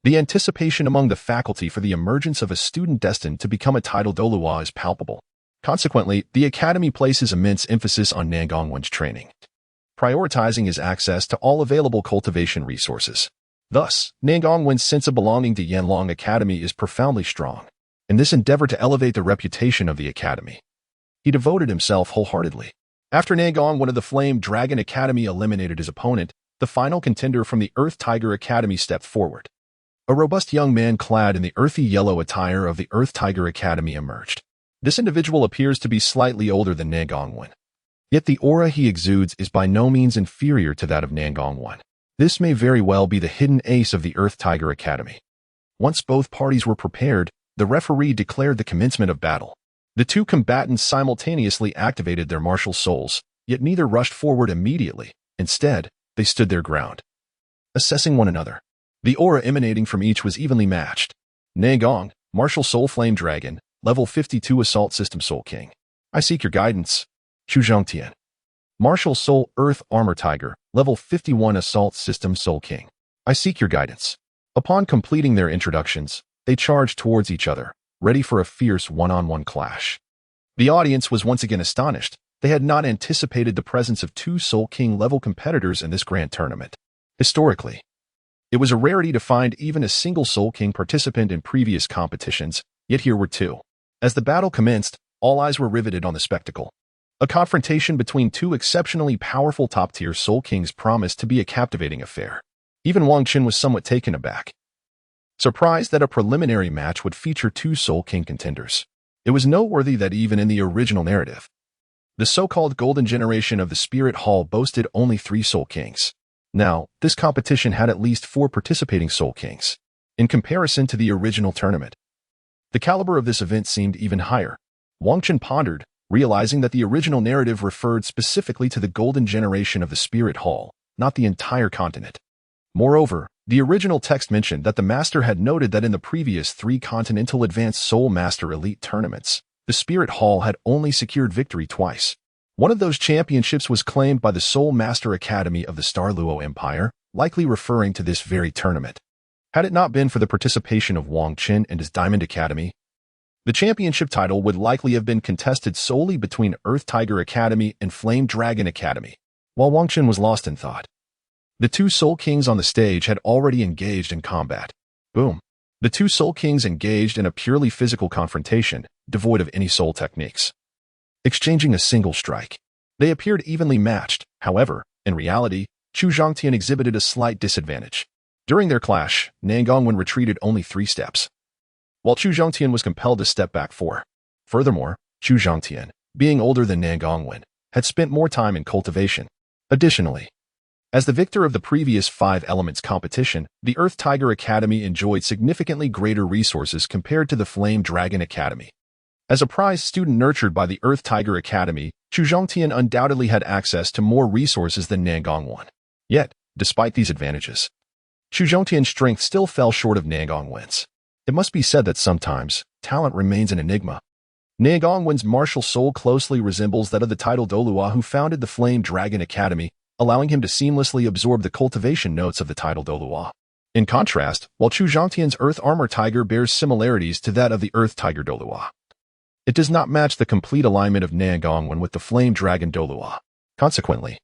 S1: The anticipation among the faculty for the emergence of a student destined to become a tidal Douluo is palpable. Consequently, the Academy places immense emphasis on Nangongwen's training, prioritizing his access to all available cultivation resources. Thus, Nangongwen's sense of belonging to Yanlong Academy is profoundly strong. In this endeavor to elevate the reputation of the Academy, he devoted himself wholeheartedly. After Nangongwen of the Flame Dragon Academy eliminated his opponent, the final contender from the Earth Tiger Academy stepped forward. A robust young man clad in the earthy yellow attire of the Earth Tiger Academy emerged. This individual appears to be slightly older than Nangongwen, yet the aura he exudes is by no means inferior to that of Nangongwen. This may very well be the hidden ace of the Earth Tiger Academy. Once both parties were prepared, the referee declared the commencement of battle. The two combatants simultaneously activated their martial souls, yet neither rushed forward immediately. Instead, they stood their ground, assessing one another. The aura emanating from each was evenly matched. Jingang, Martial Soul Flame Dragon, Level 52 Assault System Soul King. I seek your guidance. Xingluo. Martial Soul Earth Armor Tiger, Level 51 Assault System Soul King. I seek your guidance. Upon completing their introductions, they charged towards each other, ready for a fierce one-on-one clash. The audience was once again astonished. They had not anticipated the presence of two Soul King-level competitors in this grand tournament. Historically, it was a rarity to find even a single Soul King participant in previous competitions, yet here were two. As the battle commenced, all eyes were riveted on the spectacle. A confrontation between two exceptionally powerful top-tier Soul Kings promised to be a captivating affair. Even Wang Qin was somewhat taken aback, surprised that a preliminary match would feature two Soul King contenders. It was noteworthy that even in the original narrative, the so-called Golden Generation of the Spirit Hall boasted only 3 Soul Kings. Now, this competition had at least 4 participating Soul Kings. In comparison to the original tournament, the caliber of this event seemed even higher. Wang Qin pondered, realizing that the original narrative referred specifically to the Golden Generation of the Spirit Hall, not the entire continent. Moreover, the original text mentioned that the Master had noted that in the previous 3 Continental Advanced Soul Master Elite tournaments, the Spirit Hall had only secured victory twice. One of those championships was claimed by the Soul Master Academy of the Douluo Empire, likely referring to this very tournament. Had it not been for the participation of Wang Qin and his Diamond Academy, the championship title would likely have been contested solely between Earth Tiger Academy and Flame Dragon Academy. While Wang Qin was lost in thought, the 2 Soul Kings on the stage had already engaged in combat. Boom. The 2 Soul Kings engaged in a purely physical confrontation, devoid of any soul techniques, exchanging a single strike. They appeared evenly matched. However, in reality, Chu Zhongtian exhibited a slight disadvantage. During their clash, Jingang retreated only 3 steps, while Chu Zhongtian was compelled to step back 4. Furthermore, Chu Zhongtian, being older than Jingang, had spent more time in cultivation. Additionally, as the victor of the previous 5 Elements competition, the Earth Tiger Academy enjoyed significantly greater resources compared to the Flame Dragon Academy. As a prize student nurtured by the Earth Tiger Academy, Chu Zhongtian undoubtedly had access to more resources than Jingang. Yet, despite these advantages, Chu Zhongtian's strength still fell short of Jingang's. It must be said that sometimes, talent remains an enigma. Jingang's martial soul closely resembles that of the title Douluo who founded the Flame Dragon Academy, allowing him to seamlessly absorb the cultivation notes of the title Douluo. In contrast, while Chu Zhongtian's Earth Armor Tiger bears similarities to that of the Earth Tiger Douluo, it does not match the complete alignment of Jingang with the Flame Dragon Douluo. Consequently,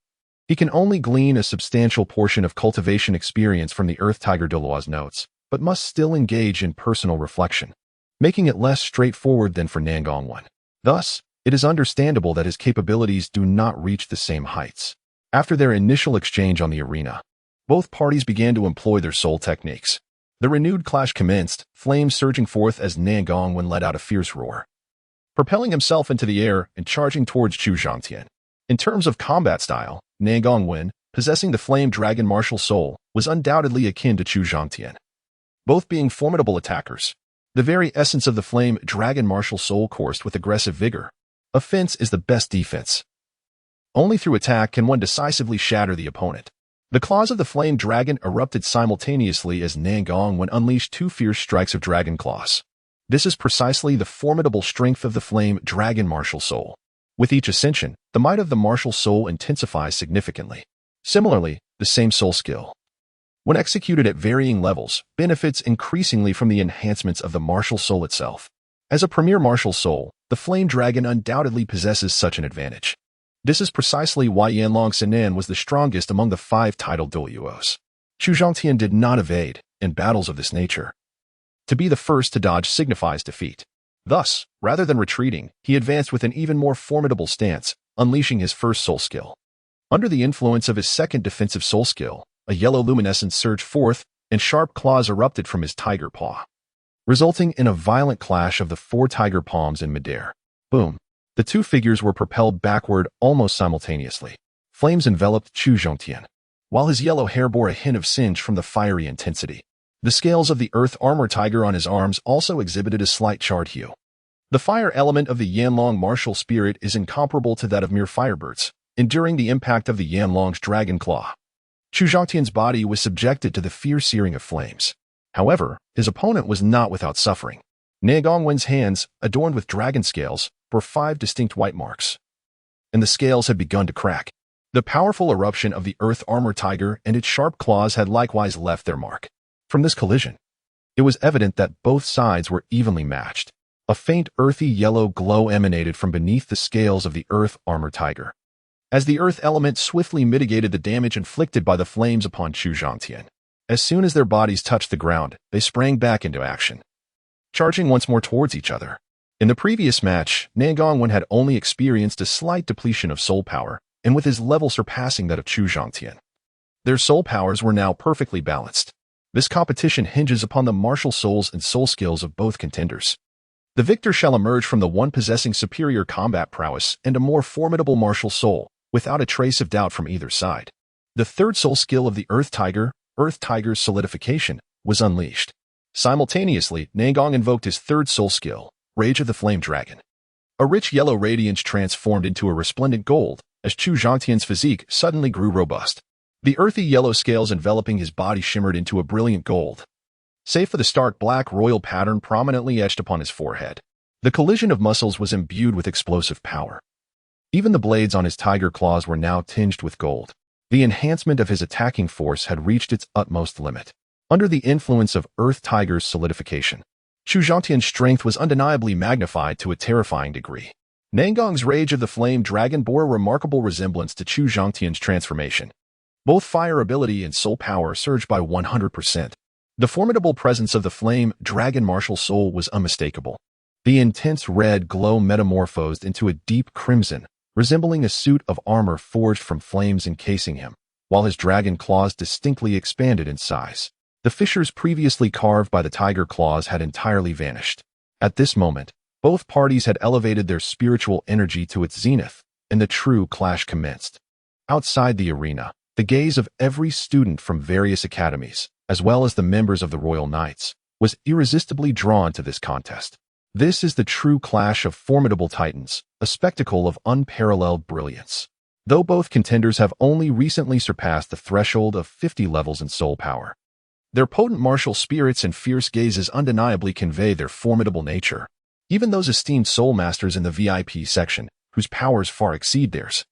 S1: he can only glean a substantial portion of cultivation experience from the Earth Tiger Douluo's notes, but must still engage in personal reflection, making it less straightforward than for Jingang. Thus, it is understandable that his capabilities do not reach the same heights. After their initial exchange on the arena, both parties began to employ their soul techniques. The renewed clash commenced, flames surging forth as Jingang let out a fierce roar, propelling himself into the air and charging towards Chu Zhongtian. In terms of combat style, Jingang, possessing the Flame Dragon martial soul, was undoubtedly akin to Chu Zhongtian. Both being formidable attackers, the very essence of the Flame Dragon martial soul coursed with aggressive vigor. Offense is the best defense. Only through attack can one decisively shatter the opponent. The claws of the Flame Dragon erupted simultaneously as Jingang unleashed 2 fierce strikes of Dragon Claws. This is precisely the formidable strength of the Flame Dragon martial soul. With each ascension, the might of the martial soul intensifies significantly. Similarly, the same soul skill, when executed at varying levels, benefits increasingly from the enhancements of the martial soul itself. As a premier martial soul, the Flame Dragon undoubtedly possesses such an advantage. This is precisely why Yanlong Sinan was the strongest among the 5 titled Douluos. Chu Zhongtian did not evade in battles of this nature. To be the first to dodge signifies defeat. Thus, rather than retreating, he advanced with an even more formidable stance, unleashing his first soul skill. Under the influence of his second defensive soul skill, a yellow luminescence surged forth, and sharp claws erupted from his tiger paw, resulting in a violent clash of the 4 tiger palms in midair. Boom. The 2 figures were propelled backward almost simultaneously. Flames enveloped Chu Zhongtian, while his yellow hair bore a hint of singe from the fiery intensity. The scales of the earth armor tiger on his arms also exhibited a slight charred hue. The fire element of the Yanlong martial spirit is incomparable to that of mere firebirds, enduring the impact of the Yanlong's dragon claw. Chu Zhongtian's body was subjected to the fierce searing of flames. However, his opponent was not without suffering. Ne Gongwen's hands, adorned with dragon scales, bore 5 distinct white marks, and the scales had begun to crack. The powerful eruption of the earth armor tiger and its sharp claws had likewise left their mark. From this collision, it was evident that both sides were evenly matched. A faint earthy yellow glow emanated from beneath the scales of the earth armor tiger. As the earth element swiftly mitigated the damage inflicted by the flames upon Chu Zhongtian, as soon as their bodies touched the ground, they sprang back into action, charging once more towards each other. In the previous match, Ne Gongwen had only experienced a slight depletion of soul power, and with his level surpassing that of Chu Zhongtian. Their soul powers were now perfectly balanced. This competition hinges upon the martial souls and soul skills of both contenders. The victor shall emerge from the one possessing superior combat prowess and a more formidable martial soul, without a trace of doubt from either side. The third soul skill of the Earth Tiger's solidification, was unleashed. Simultaneously, Ne Gong invoked his third soul skill, Rage of the Flame Dragon. A rich yellow radiance transformed into a resplendent gold, as Chu Zhongtian's physique suddenly grew robust. The earthy yellow scales enveloping his body shimmered into a brilliant gold, save for the stark black royal pattern prominently etched upon his forehead. The collision of muscles was imbued with explosive power. Even the blades on his tiger claws were now tinged with gold. The enhancement of his attacking force had reached its utmost limit. Under the influence of Earth Tiger's solidification, Chu Zhongtian's strength was undeniably magnified to a terrifying degree. Ne Gong's Rage of the Flame Dragon bore a remarkable resemblance to Chu Zhongtian's transformation. Both fire ability and soul power surged by 100%. The formidable presence of the Flame Dragon martial soul was unmistakable. The intense red glow metamorphosed into a deep crimson, resembling a suit of armor forged from flames encasing him, while his dragon claws distinctly expanded in size. The fissures previously carved by the tiger claws had entirely vanished. At this moment, both parties had elevated their spiritual energy to its zenith, and the true clash commenced. Outside the arena, the gaze of every student from various academies, as well as the members of the Royal Knights, was irresistibly drawn to this contest. This is the true clash of formidable titans, a spectacle of unparalleled brilliance. Though both contenders have only recently surpassed the threshold of 50 levels in soul power, their potent martial spirits and fierce gazes undeniably convey their formidable nature. Even those esteemed soul masters in the VIP section, whose powers far exceed theirs,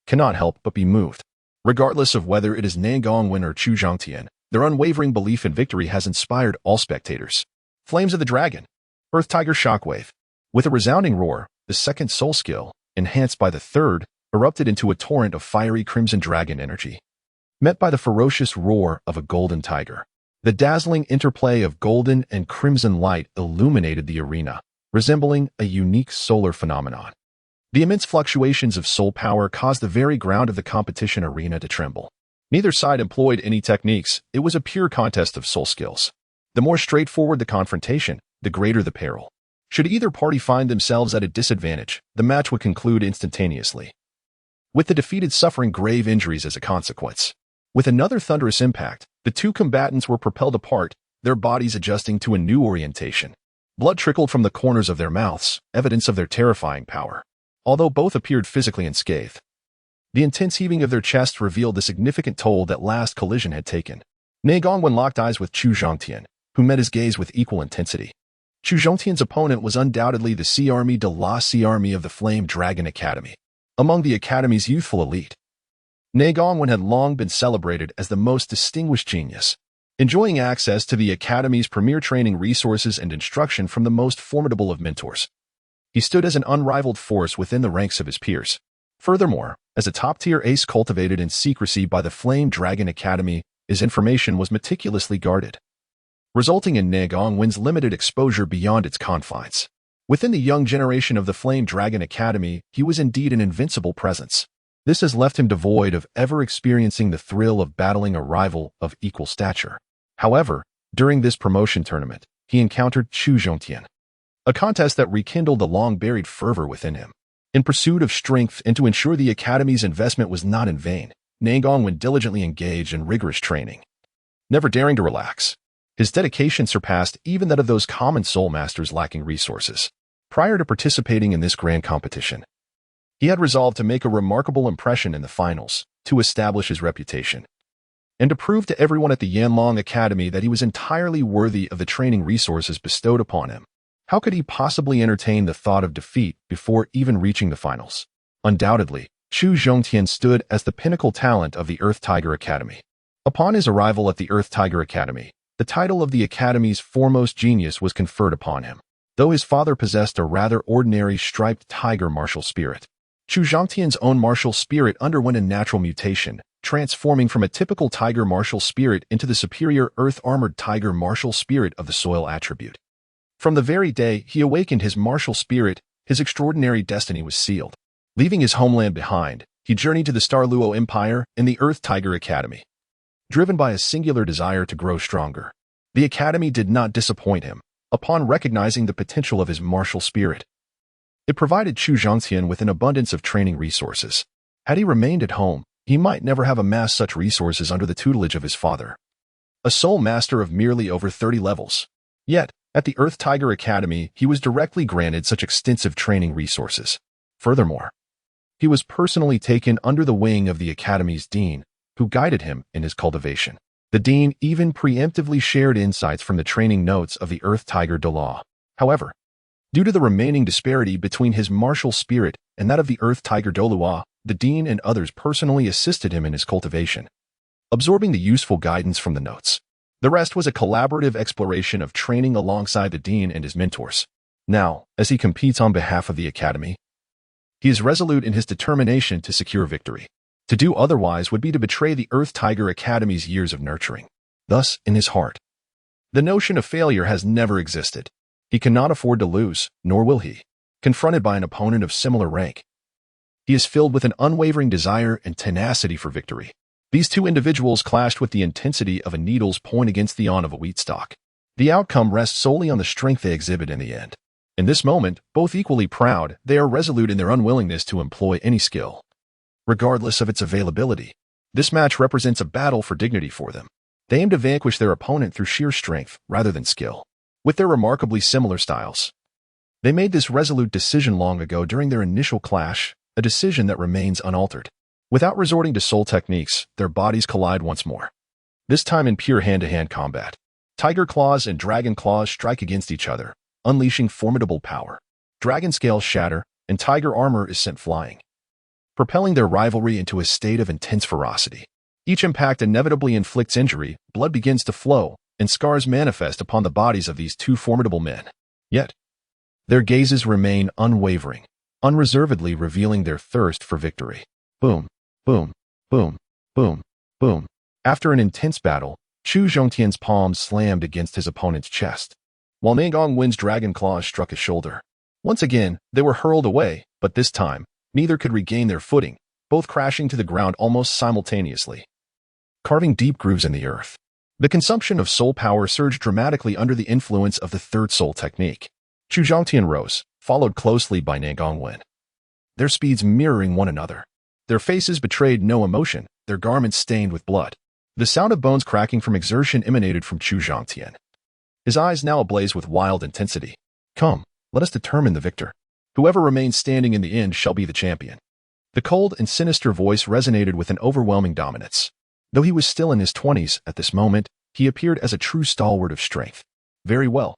S1: cannot help but be moved. Regardless of whether it is Ne Gongwen or Chu Zhongtian, their unwavering belief in victory has inspired all spectators. Flames of the Dragon, Earth Tiger Shockwave. With a resounding roar, the second soul skill, enhanced by the third, erupted into a torrent of fiery crimson dragon energy. Met by the ferocious roar of a golden tiger, the dazzling interplay of golden and crimson light illuminated the arena, resembling a unique solar phenomenon. The immense fluctuations of soul power caused the very ground of the competition arena to tremble. Neither side employed any techniques. It was a pure contest of soul skills. The more straightforward the confrontation, the greater the peril. Should either party find themselves at a disadvantage, the match would conclude instantaneously, with the defeated suffering grave injuries as a consequence. With another thunderous impact, the two combatants were propelled apart, their bodies adjusting to a new orientation. Blood trickled from the corners of their mouths, evidence of their terrifying power. Although both appeared physically unscathed, the intense heaving of their chests revealed the significant toll that last collision had taken. Ne Gongwen locked eyes with Chu Zhongtian, who met his gaze with equal intensity. Chu Zhongtian's opponent was undoubtedly the C-Army de la C-Army of the Flame Dragon Academy, among the Academy's youthful elite. Ne Gongwen had long been celebrated as the most distinguished genius, enjoying access to the Academy's premier training resources and instruction from the most formidable of mentors. He stood as an unrivaled force within the ranks of his peers. Furthermore, as a top-tier ace cultivated in secrecy by the Flame Dragon Academy, his information was meticulously guarded, resulting in Ne Gongwen's limited exposure beyond its confines. Within the young generation of the Flame Dragon Academy, he was indeed an invincible presence. This has left him devoid of ever experiencing the thrill of battling a rival of equal stature. However, during this promotion tournament, he encountered Chu Zhongtian, a contest that rekindled the long-buried fervor within him. In pursuit of strength and to ensure the Academy's investment was not in vain, Ne Gongwen diligently engaged in rigorous training, never daring to relax. His dedication surpassed even that of those common soul masters lacking resources. Prior to participating in this grand competition, he had resolved to make a remarkable impression in the finals, to establish his reputation, and to prove to everyone at the Yanlong Academy that he was entirely worthy of the training resources bestowed upon him. How could he possibly entertain the thought of defeat before even reaching the finals? Undoubtedly, Chu Zhongtian stood as the pinnacle talent of the Earth Tiger Academy. Upon his arrival at the Earth Tiger Academy, the title of the Academy's foremost genius was conferred upon him, though his father possessed a rather ordinary striped tiger martial spirit. Chu Zhongtian's own martial spirit underwent a natural mutation, transforming from a typical tiger martial spirit into the superior earth-armored tiger martial spirit of the soil attribute. From the very day he awakened his martial spirit, his extraordinary destiny was sealed. Leaving his homeland behind, he journeyed to the Douluo Empire in the Earth Tiger Academy. Driven by a singular desire to grow stronger, the Academy did not disappoint him. Upon recognizing the potential of his martial spirit, it provided Chu Zhongtian with an abundance of training resources. Had he remained at home, he might never have amassed such resources under the tutelage of his father, a soul master of merely over 30 levels. Yet, at the Earth Tiger Academy, he was directly granted such extensive training resources. Furthermore, he was personally taken under the wing of the Academy's dean, who guided him in his cultivation. The dean even preemptively shared insights from the training notes of the Earth Tiger Douluo. However, due to the remaining disparity between his martial spirit and that of the Earth Tiger Douluo, the dean and others personally assisted him in his cultivation, absorbing the useful guidance from the notes. The rest was a collaborative exploration of training alongside the dean and his mentors. Now, as he competes on behalf of the Academy, he is resolute in his determination to secure victory. To do otherwise would be to betray the Earth Tiger Academy's years of nurturing. Thus, in his heart, the notion of failure has never existed. He cannot afford to lose, nor will he. Confronted by an opponent of similar rank, he is filled with an unwavering desire and tenacity for victory. These two individuals clashed with the intensity of a needle's point against the awn of a wheat stalk. The outcome rests solely on the strength they exhibit in the end. In this moment, both equally proud, they are resolute in their unwillingness to employ any skill, regardless of its availability. This match represents a battle for dignity for them. They aim to vanquish their opponent through sheer strength rather than skill. With their remarkably similar styles, they made this resolute decision long ago during their initial clash, a decision that remains unaltered. Without resorting to soul techniques, their bodies collide once more. This time in pure hand-to-hand combat. Tiger claws and dragon claws strike against each other, unleashing formidable power. Dragon scales shatter, and tiger armor is sent flying, propelling their rivalry into a state of intense ferocity. Each impact inevitably inflicts injury, blood begins to flow, and scars manifest upon the bodies of these two formidable men. Yet, their gazes remain unwavering, unreservedly revealing their thirst for victory. Boom, boom, boom, boom, boom. After an intense battle, Chu Zhongtian's palms slammed against his opponent's chest, while Jingang Wen's dragon claws struck his shoulder. Once again, they were hurled away, but this time, neither could regain their footing, both crashing to the ground almost simultaneously, carving deep grooves in the earth. The consumption of soul power surged dramatically under the influence of the third soul technique. Chu Zhongtian rose, followed closely by Jingang Wen, their speeds mirroring one another. Their faces betrayed no emotion, their garments stained with blood. The sound of bones cracking from exertion emanated from Chu Zhongtian, his eyes now ablaze with wild intensity. Come, let us determine the victor. Whoever remains standing in the end shall be the champion. The cold and sinister voice resonated with an overwhelming dominance. Though he was still in his 20s at this moment, he appeared as a true stalwart of strength. Very well.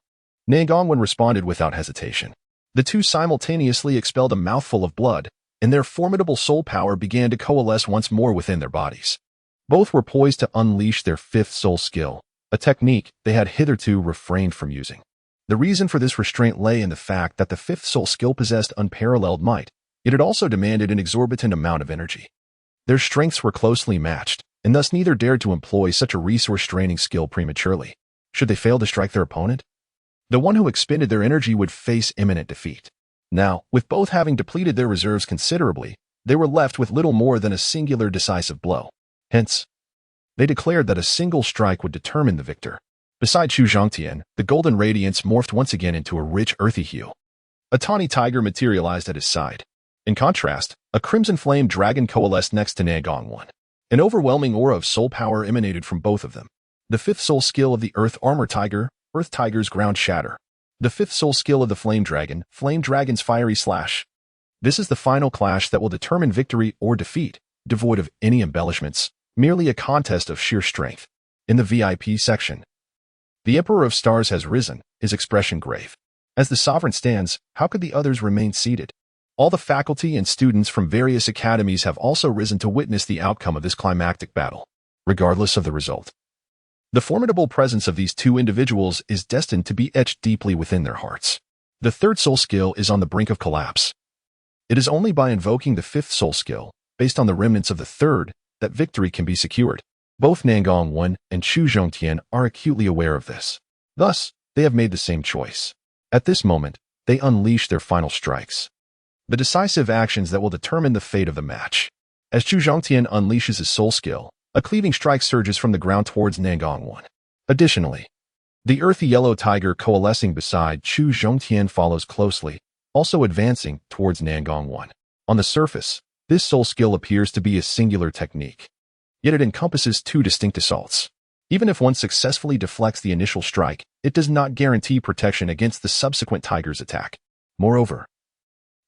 S1: Jingang Wen responded without hesitation. The two simultaneously expelled a mouthful of blood, and their formidable soul power began to coalesce once more within their bodies. Both were poised to unleash their fifth soul skill, a technique they had hitherto refrained from using. The reason for this restraint lay in the fact that the fifth soul skill possessed unparalleled might, yet it also demanded an exorbitant amount of energy. Their strengths were closely matched, and thus neither dared to employ such a resource-draining skill prematurely. Should they fail to strike their opponent, the one who expended their energy would face imminent defeat. Now, with both having depleted their reserves considerably, they were left with little more than a singular decisive blow. Hence, they declared that a single strike would determine the victor. Beside Chu Zhongtian, the golden radiance morphed once again into a rich earthy hue. A tawny tiger materialized at his side. In contrast, a crimson flame dragon coalesced next to Jingang Wen. An overwhelming aura of soul power emanated from both of them. The fifth soul skill of the Earth Armor Tiger, Earth Tiger's Ground Shatter. The fifth soul skill of the Flame Dragon's Fiery Slash. This is the final clash that will determine victory or defeat, devoid of any embellishments, merely a contest of sheer strength. In the VIP section, the Emperor of Stars has risen, his expression grave. As the sovereign stands, how could the others remain seated? All the faculty and students from various academies have also risen to witness the outcome of this climactic battle, regardless of the result. The formidable presence of these two individuals is destined to be etched deeply within their hearts. The third soul skill is on the brink of collapse. It is only by invoking the fifth soul skill, based on the remnants of the third, that victory can be secured. Both Nangong Wen and Chu Zhongtian are acutely aware of this. Thus, they have made the same choice. At this moment, they unleash their final strikes, the decisive actions that will determine the fate of the match. As Chu Zhongtian unleashes his soul skill, a cleaving strike surges from the ground towards Nangong Wen. Additionally, the earthy yellow tiger coalescing beside Chu Zhongtian follows closely, also advancing towards Nangong Wen. On the surface, this soul skill appears to be a singular technique, yet it encompasses two distinct assaults. Even if one successfully deflects the initial strike, it does not guarantee protection against the subsequent tiger's attack. Moreover,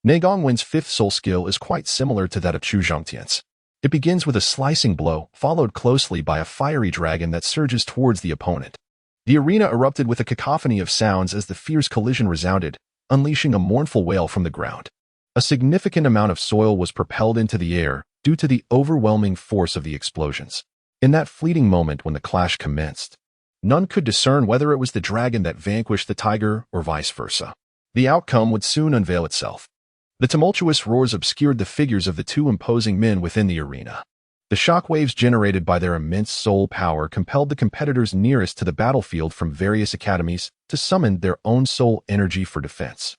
S1: Nangong Wen's fifth soul skill is quite similar to that of Chu Zhongtian's. It begins with a slicing blow, followed closely by a fiery dragon that surges towards the opponent. The arena erupted with a cacophony of sounds as the fierce collision resounded, unleashing a mournful wail from the ground. A significant amount of soil was propelled into the air due to the overwhelming force of the explosions. In that fleeting moment when the clash commenced, none could discern whether it was the dragon that vanquished the tiger or vice versa. The outcome would soon unveil itself. The tumultuous roars obscured the figures of the two imposing men within the arena. The shockwaves generated by their immense soul power compelled the competitors nearest to the battlefield from various academies to summon their own soul energy for defense.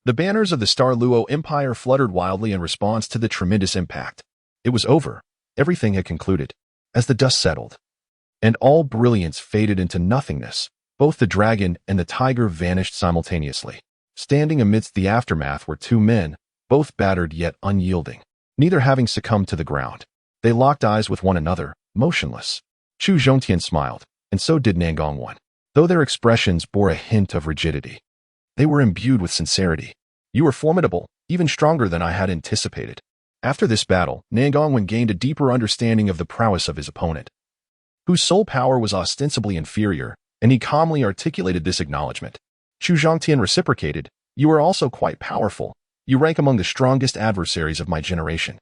S1: The banners of the Douluo Empire fluttered wildly in response to the tremendous impact. It was over. Everything had concluded. As the dust settled, and all brilliance faded into nothingness, both the dragon and the tiger vanished simultaneously. Standing amidst the aftermath were two men, both battered yet unyielding, neither having succumbed to the ground. They locked eyes with one another, motionless. Chu Zhongtian smiled, and so did Nangong Wen, though their expressions bore a hint of rigidity. They were imbued with sincerity. "You were formidable, even stronger than I had anticipated." After this battle, Nangong Wen gained a deeper understanding of the prowess of his opponent, whose soul power was ostensibly inferior, and he calmly articulated this acknowledgement. Chu Zhongtian reciprocated, "You are also quite powerful. You rank among the strongest adversaries of my generation.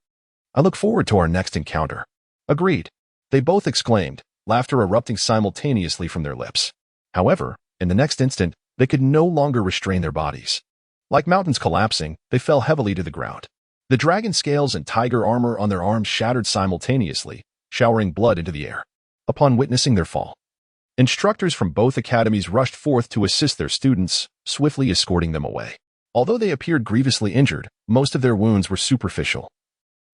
S1: I look forward to our next encounter." "Agreed," they both exclaimed, laughter erupting simultaneously from their lips. However, in the next instant, they could no longer restrain their bodies. Like mountains collapsing, they fell heavily to the ground. The dragon scales and tiger armor on their arms shattered simultaneously, showering blood into the air. Upon witnessing their fall, instructors from both academies rushed forth to assist their students, swiftly escorting them away. Although they appeared grievously injured, most of their wounds were superficial.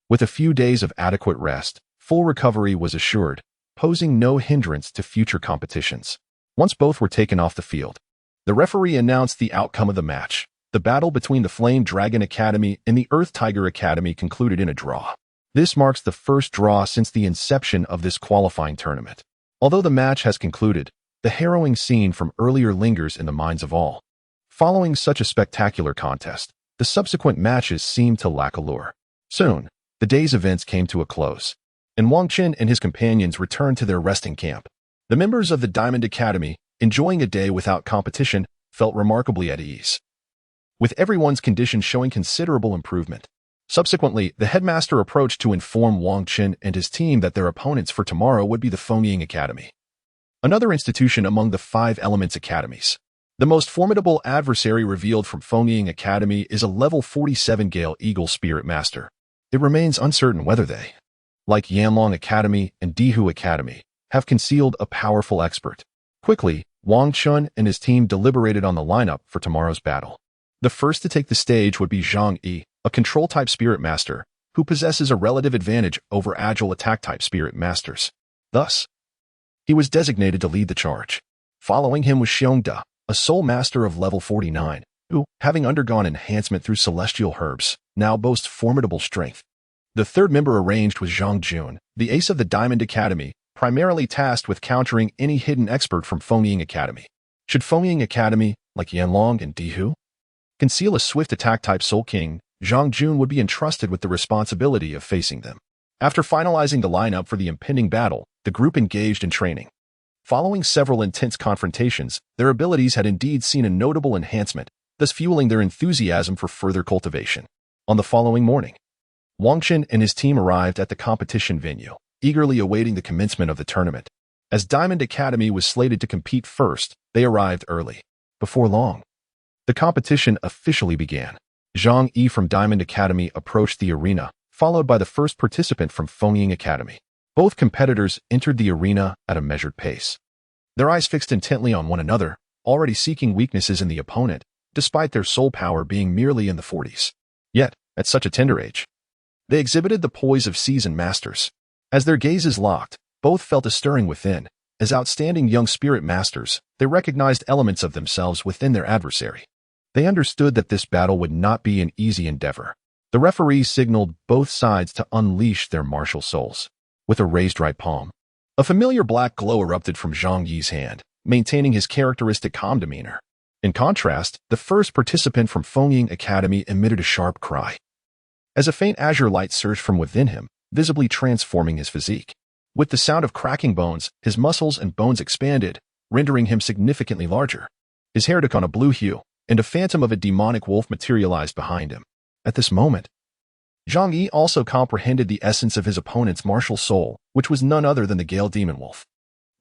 S1: With a few days of adequate rest, full recovery was assured, posing no hindrance to future competitions. Once both were taken off the field, the referee announced the outcome of the match. The battle between the Flame Dragon Academy and the Earth Tiger Academy concluded in a draw. This marks the first draw since the inception of this qualifying tournament. Although the match has concluded, the harrowing scene from earlier lingers in the minds of all. Following such a spectacular contest, the subsequent matches seemed to lack allure. Soon, the day's events came to a close, and Wang Qin and his companions returned to their resting camp. The members of the Diamond Academy, enjoying a day without competition, felt remarkably at ease, with everyone's condition showing considerable improvement. Subsequently, the headmaster approached to inform Wang Qin and his team that their opponents for tomorrow would be the Fengying Academy, another institution among the 5 Elements Academies. The most formidable adversary revealed from Fengying Academy is a level 47 Gale Eagle Spirit Master. It remains uncertain whether they, like Yanlong Academy and Dihu Academy, have concealed a powerful expert. Quickly, Wang Qin and his team deliberated on the lineup for tomorrow's battle. The first to take the stage would be Zhang Yi, a control-type spirit master, who possesses a relative advantage over agile attack-type spirit masters. Thus, he was designated to lead the charge. Following him was Xiongda, a soul master of level 49, who, having undergone enhancement through celestial herbs, now boasts formidable strength. The third member arranged was Zhang Jun, the ace of the Diamond Academy, primarily tasked with countering any hidden expert from Fengying Academy. Should Fengying Academy, like Yanlong and Dihu, conceal a swift attack-type Soul King, Zhang Jun would be entrusted with the responsibility of facing them. After finalizing the lineup for the impending battle, the group engaged in training. Following several intense confrontations, their abilities had indeed seen a notable enhancement, thus fueling their enthusiasm for further cultivation. On the following morning, Wang Chen and his team arrived at the competition venue, eagerly awaiting the commencement of the tournament. As Diamond Academy was slated to compete first, they arrived early. Before long, the competition officially began. Zhang Yi from Diamond Academy approached the arena, followed by the first participant from Fengying Academy. Both competitors entered the arena at a measured pace. Their eyes fixed intently on one another, already seeking weaknesses in the opponent, despite their soul power being merely in the 40s. Yet, at such a tender age, they exhibited the poise of seasoned masters. As their gazes locked, both felt a stirring within. As outstanding young spirit masters, they recognized elements of themselves within their adversary. They understood that this battle would not be an easy endeavor. The referee signaled both sides to unleash their martial souls. With a raised right palm, a familiar black glow erupted from Zhang Yi's hand, maintaining his characteristic calm demeanor. In contrast, the first participant from Fengying Academy emitted a sharp cry, as a faint azure light surged from within him, visibly transforming his physique. With the sound of cracking bones, his muscles and bones expanded, rendering him significantly larger. His hair took on a blue hue, and a phantom of a demonic wolf materialized behind him. At this moment, Zhang Yi also comprehended the essence of his opponent's martial soul, which was none other than the Gale Demon Wolf.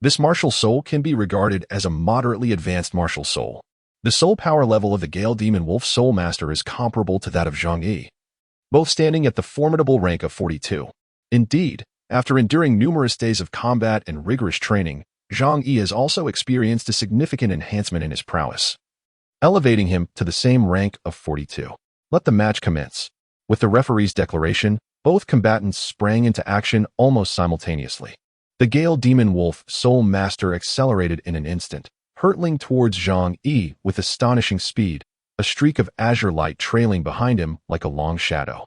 S1: This martial soul can be regarded as a moderately advanced martial soul. The soul power level of the Gale Demon Wolf Soul Master is comparable to that of Zhang Yi, both standing at the formidable rank of 42. Indeed, after enduring numerous days of combat and rigorous training, Zhang Yi has also experienced a significant enhancement in his prowess, elevating him to the same rank of 42. Let the match commence. With the referee's declaration, both combatants sprang into action almost simultaneously. The Gale Demon Wolf Soul Master accelerated in an instant, hurtling towards Zhang Yi with astonishing speed, a streak of azure light trailing behind him like a long shadow.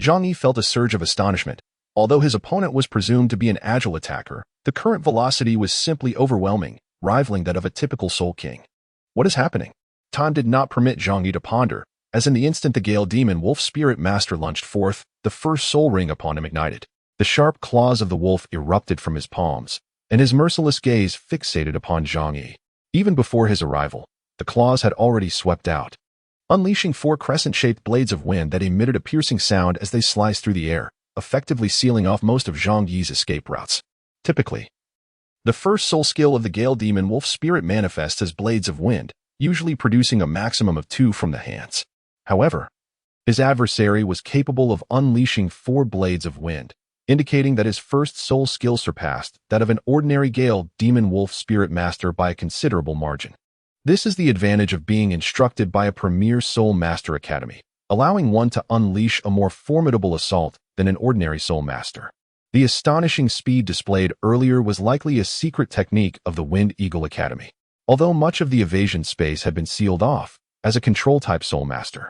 S1: Zhang Yi felt a surge of astonishment. Although his opponent was presumed to be an agile attacker, the current velocity was simply overwhelming, rivaling that of a typical Soul King. What is happening? Time did not permit Zhang Yi to ponder, as in the instant the Gale Demon Wolf Spirit Master lunged forth, the first soul ring upon him ignited. The sharp claws of the wolf erupted from his palms, and his merciless gaze fixated upon Zhang Yi. Even before his arrival, the claws had already swept out, unleashing 4 crescent-shaped blades of wind that emitted a piercing sound as they sliced through the air, effectively sealing off most of Zhang Yi's escape routes. Typically, the first soul skill of the Gale Demon Wolf Spirit manifests as blades of wind, usually producing a maximum of 2 from the hands. However, his adversary was capable of unleashing 4 blades of wind, indicating that his first soul skill surpassed that of an ordinary Gale Demon Wolf Spirit Master by a considerable margin. This is the advantage of being instructed by a premier Soul Master Academy, allowing one to unleash a more formidable assault than an ordinary Soul Master. The astonishing speed displayed earlier was likely a secret technique of the Wind Eagle Academy, although much of the evasion space had been sealed off. As a control-type Soul Master,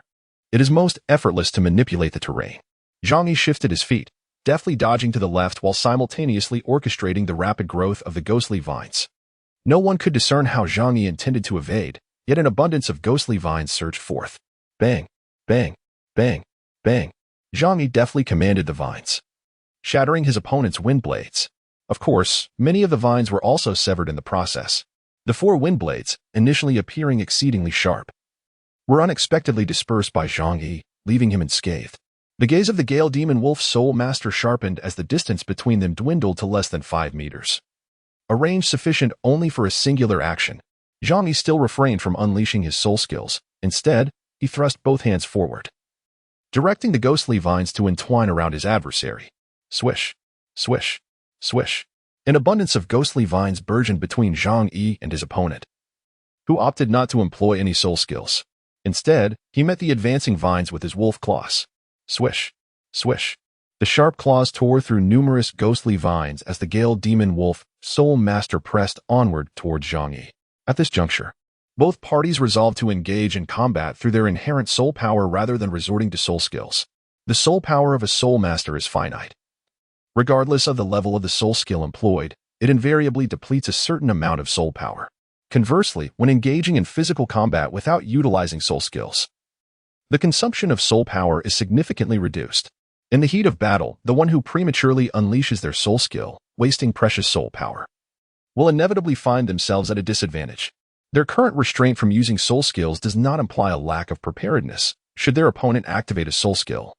S1: it is most effortless to manipulate the terrain. Zhang Yi shifted his feet, deftly dodging to the left while simultaneously orchestrating the rapid growth of the ghostly vines. No one could discern how Zhang Yi intended to evade, yet an abundance of ghostly vines surged forth. Bang, bang, bang, bang. Zhang Yi deftly commanded the vines, shattering his opponent's wind blades. Of course, many of the vines were also severed in the process. The 4 wind blades, initially appearing exceedingly sharp, were unexpectedly dispersed by Zhang Yi, leaving him unscathed. The gaze of the Gale Demon Wolf Soul Master sharpened as the distance between them dwindled to less than 5 meters. A range sufficient only for a singular action. Zhang Yi still refrained from unleashing his soul skills. Instead, he thrust both hands forward, directing the ghostly vines to entwine around his adversary. Swish, swish, swish. An abundance of ghostly vines burgeoned between Zhang Yi and his opponent, who opted not to employ any soul skills. Instead, he met the advancing vines with his wolf claws. Swish, swish. The sharp claws tore through numerous ghostly vines as the Gale Demon Wolf Soul Master pressed onward towards Zhang Yi. At this juncture, both parties resolved to engage in combat through their inherent soul power rather than resorting to soul skills. The soul power of a Soul Master is finite. Regardless of the level of the soul skill employed, it invariably depletes a certain amount of soul power. Conversely, when engaging in physical combat without utilizing soul skills, the consumption of soul power is significantly reduced. In the heat of battle, the one who prematurely unleashes their soul skill, wasting precious soul power, will inevitably find themselves at a disadvantage. Their current restraint from using soul skills does not imply a lack of preparedness. Should their opponent activate a soul skill,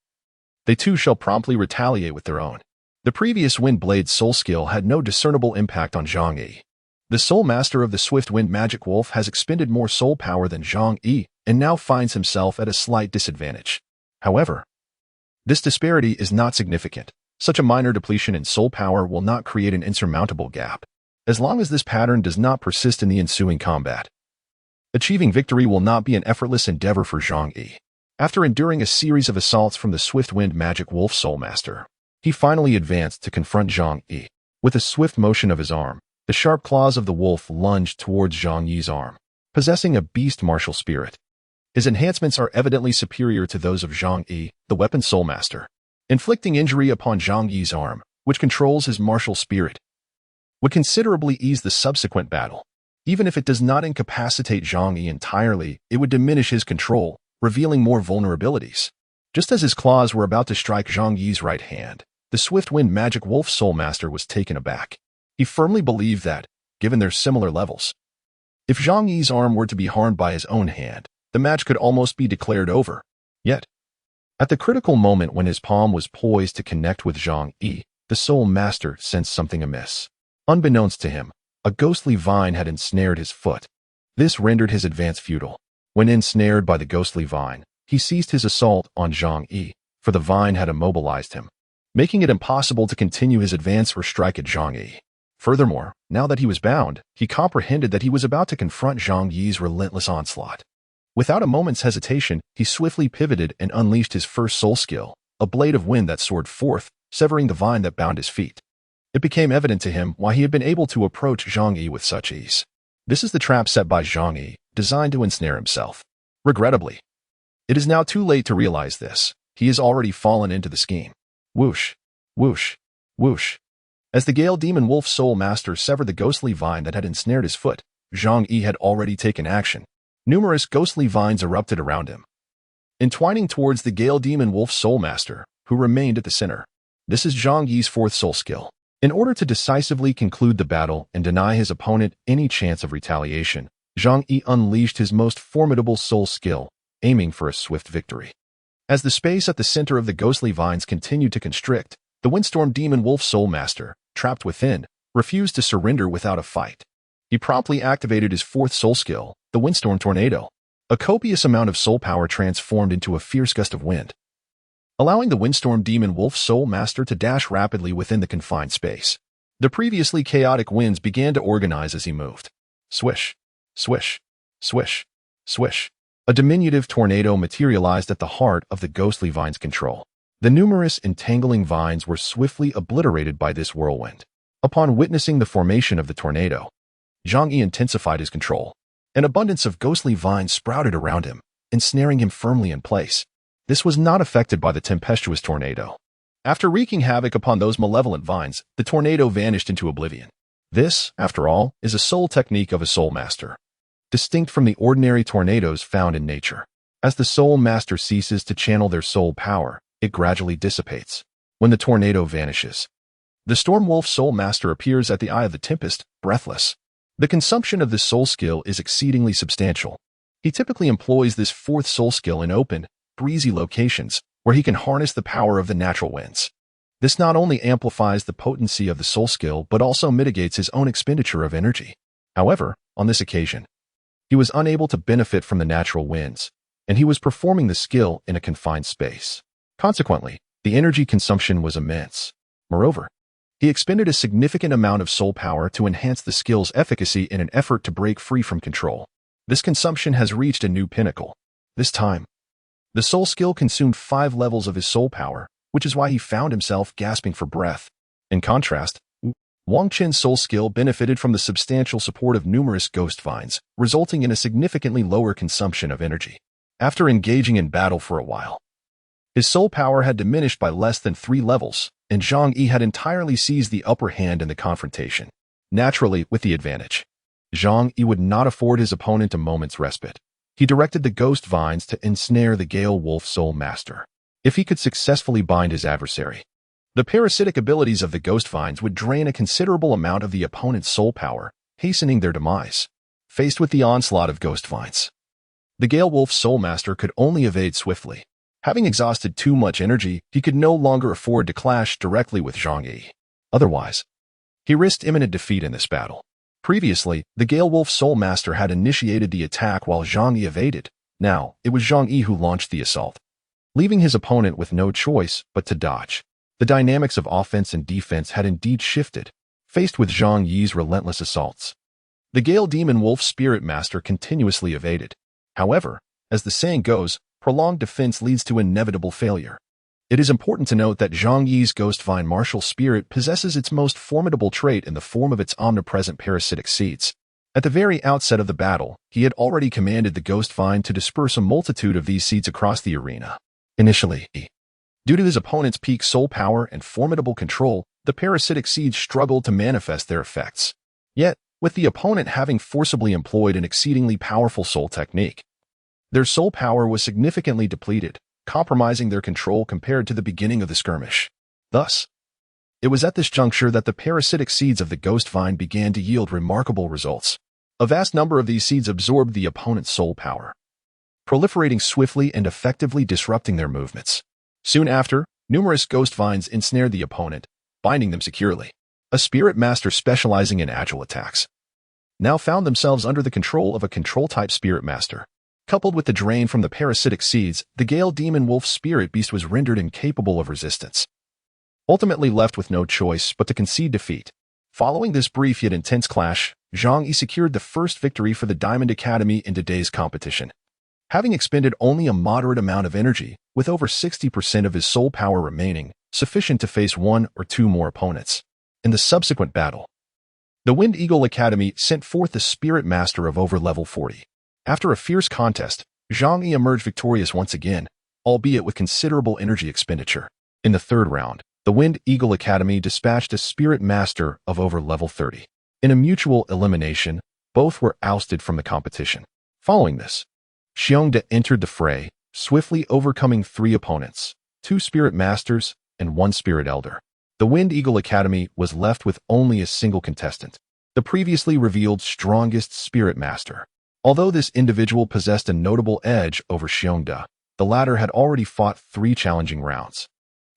S1: they too shall promptly retaliate with their own. The previous Wind Blade's soul skill had no discernible impact on Zhang Yi. The soul master of the Swift Wind Magic Wolf has expended more soul power than Zhang Yi and now finds himself at a slight disadvantage. However, this disparity is not significant. Such a minor depletion in soul power will not create an insurmountable gap, as long as this pattern does not persist in the ensuing combat. Achieving victory will not be an effortless endeavor for Zhang Yi. After enduring a series of assaults from the Swift Wind Magic Wolf Soul Master, he finally advanced to confront Zhang Yi. With a swift motion of his arm, the sharp claws of the wolf lunged towards Zhang Yi's arm. Possessing a beast martial spirit, his enhancements are evidently superior to those of Zhang Yi, the weapon Soul Master. Inflicting injury upon Zhang Yi's arm, which controls his martial spirit, would considerably ease the subsequent battle. Even if it does not incapacitate Zhang Yi entirely, it would diminish his control, revealing more vulnerabilities. Just as his claws were about to strike Zhang Yi's right hand, the Swift Wind Magic Wolf Soul Master was taken aback. He firmly believed that, given their similar levels, if Zhang Yi's arm were to be harmed by his own hand, the match could almost be declared over. Yet, at the critical moment when his palm was poised to connect with Zhang Yi, the Soul Master sensed something amiss. Unbeknownst to him, a ghostly vine had ensnared his foot. This rendered his advance futile. When ensnared by the ghostly vine, he ceased his assault on Zhang Yi, for the vine had immobilized him, making it impossible to continue his advance or strike at Zhang Yi. Furthermore, now that he was bound, he comprehended that he was about to confront Zhang Yi's relentless onslaught. Without a moment's hesitation, he swiftly pivoted and unleashed his first soul skill, a blade of wind that soared forth, severing the vine that bound his feet. It became evident to him why he had been able to approach Zhang Yi with such ease. This is the trap set by Zhang Yi, designed to ensnare himself. Regrettably, it is now too late to realize this. He has already fallen into the scheme. Whoosh, whoosh, whoosh. As the Gale Demon Wolf Soul Master severed the ghostly vine that had ensnared his foot, Zhang Yi had already taken action. Numerous ghostly vines erupted around him, entwining towards the Gale Demon Wolf Soul Master, who remained at the center. This is Zhang Yi's fourth soul skill. In order to decisively conclude the battle and deny his opponent any chance of retaliation, Zhang Yi unleashed his most formidable soul skill, aiming for a swift victory. As the space at the center of the ghostly vines continued to constrict, the Windstorm Demon Wolf Soul Master, trapped within, refused to surrender without a fight. He promptly activated his fourth soul skill, the Windstorm Tornado. A copious amount of soul power transformed into a fierce gust of wind, allowing the Windstorm Demon Wolf Soul Master to dash rapidly within the confined space. The previously chaotic winds began to organize as he moved. Swish, swish, swish, swish. A diminutive tornado materialized at the heart of the ghostly vine's control. The numerous entangling vines were swiftly obliterated by this whirlwind. Upon witnessing the formation of the tornado, Zhang Yi intensified his control. An abundance of ghostly vines sprouted around him, ensnaring him firmly in place. This was not affected by the tempestuous tornado. After wreaking havoc upon those malevolent vines, the tornado vanished into oblivion. This, after all, is a soul technique of a soul master, distinct from the ordinary tornadoes found in nature. As the soul master ceases to channel their soul power, it gradually dissipates. When the tornado vanishes, the Storm Wolf Soul Master appears at the eye of the tempest, breathless. The consumption of this soul skill is exceedingly substantial. He typically employs this fourth soul skill in open, breezy locations, where he can harness the power of the natural winds. This not only amplifies the potency of the soul skill, but also mitigates his own expenditure of energy. However, on this occasion, he was unable to benefit from the natural winds, and he was performing the skill in a confined space. Consequently, the energy consumption was immense. Moreover, he expended a significant amount of soul power to enhance the skill's efficacy in an effort to break free from control. This consumption has reached a new pinnacle. This time, the soul skill consumed 5 levels of his soul power, which is why he found himself gasping for breath. In contrast, Wang Qin's soul skill benefited from the substantial support of numerous ghost vines, resulting in a significantly lower consumption of energy. After engaging in battle for a while, his soul power had diminished by less than 3 levels, and Zhang Yi had entirely seized the upper hand in the confrontation. naturally with the advantage. Zhang Yi would not afford his opponent a moment's respite. He directed the ghost vines to ensnare the Gale Wolf Soul Master. If he could successfully bind his adversary, the parasitic abilities of the ghost vines would drain a considerable amount of the opponent's soul power, hastening their demise. Faced with the onslaught of ghost vines, the Gale Wolf Soul Master could only evade swiftly. Having exhausted too much energy, he could no longer afford to clash directly with Zhang Yi. Otherwise, he risked imminent defeat in this battle. Previously, the Gale Wolf Soul Master had initiated the attack while Zhang Yi evaded. Now, it was Zhang Yi who launched the assault, leaving his opponent with no choice but to dodge. The dynamics of offense and defense had indeed shifted, faced with Zhang Yi's relentless assaults. The Gale Demon Wolf Spirit Master continuously evaded. However, as the saying goes, prolonged defense leads to inevitable failure. It is important to note that Zhang Yi's Ghost Vine martial spirit possesses its most formidable trait in the form of its omnipresent parasitic seeds. At the very outset of the battle, he had already commanded the Ghost Vine to disperse a multitude of these seeds across the arena. Initially, due to his opponent's peak soul power and formidable control, the parasitic seeds struggled to manifest their effects. Yet, with the opponent having forcibly employed an exceedingly powerful soul technique, their soul power was significantly depleted, compromising their control compared to the beginning of the skirmish. Thus, it was at this juncture that the parasitic seeds of the Ghost Vine began to yield remarkable results. A vast number of these seeds absorbed the opponent's soul power, proliferating swiftly and effectively disrupting their movements. Soon after, numerous ghost vines ensnared the opponent, binding them securely. A spirit master specializing in agile attacks now found themselves under the control of a control-type spirit master. Coupled with the drain from the parasitic seeds, the Gale Demon Wolf Spirit Beast was rendered incapable of resistance, ultimately left with no choice but to concede defeat. Following this brief yet intense clash, Zhang Yi secured the first victory for the Diamond Academy in today's competition. Having expended only a moderate amount of energy, with over 60% of his soul power remaining, sufficient to face one or two more opponents. In the subsequent battle, the Wind Eagle Academy sent forth the Spirit Master of over level 40. After a fierce contest, Zhang Yi emerged victorious once again, albeit with considerable energy expenditure. In the third round, the Wind Eagle Academy dispatched a Spirit Master of over level 30. In a mutual elimination, both were ousted from the competition. Following this, Xiongda entered the fray, swiftly overcoming 3 opponents, 2 Spirit Masters and 1 Spirit Elder. The Wind Eagle Academy was left with only a single contestant, the previously revealed strongest Spirit Master. Although this individual possessed a notable edge over Xiongda, the latter had already fought 3 challenging rounds,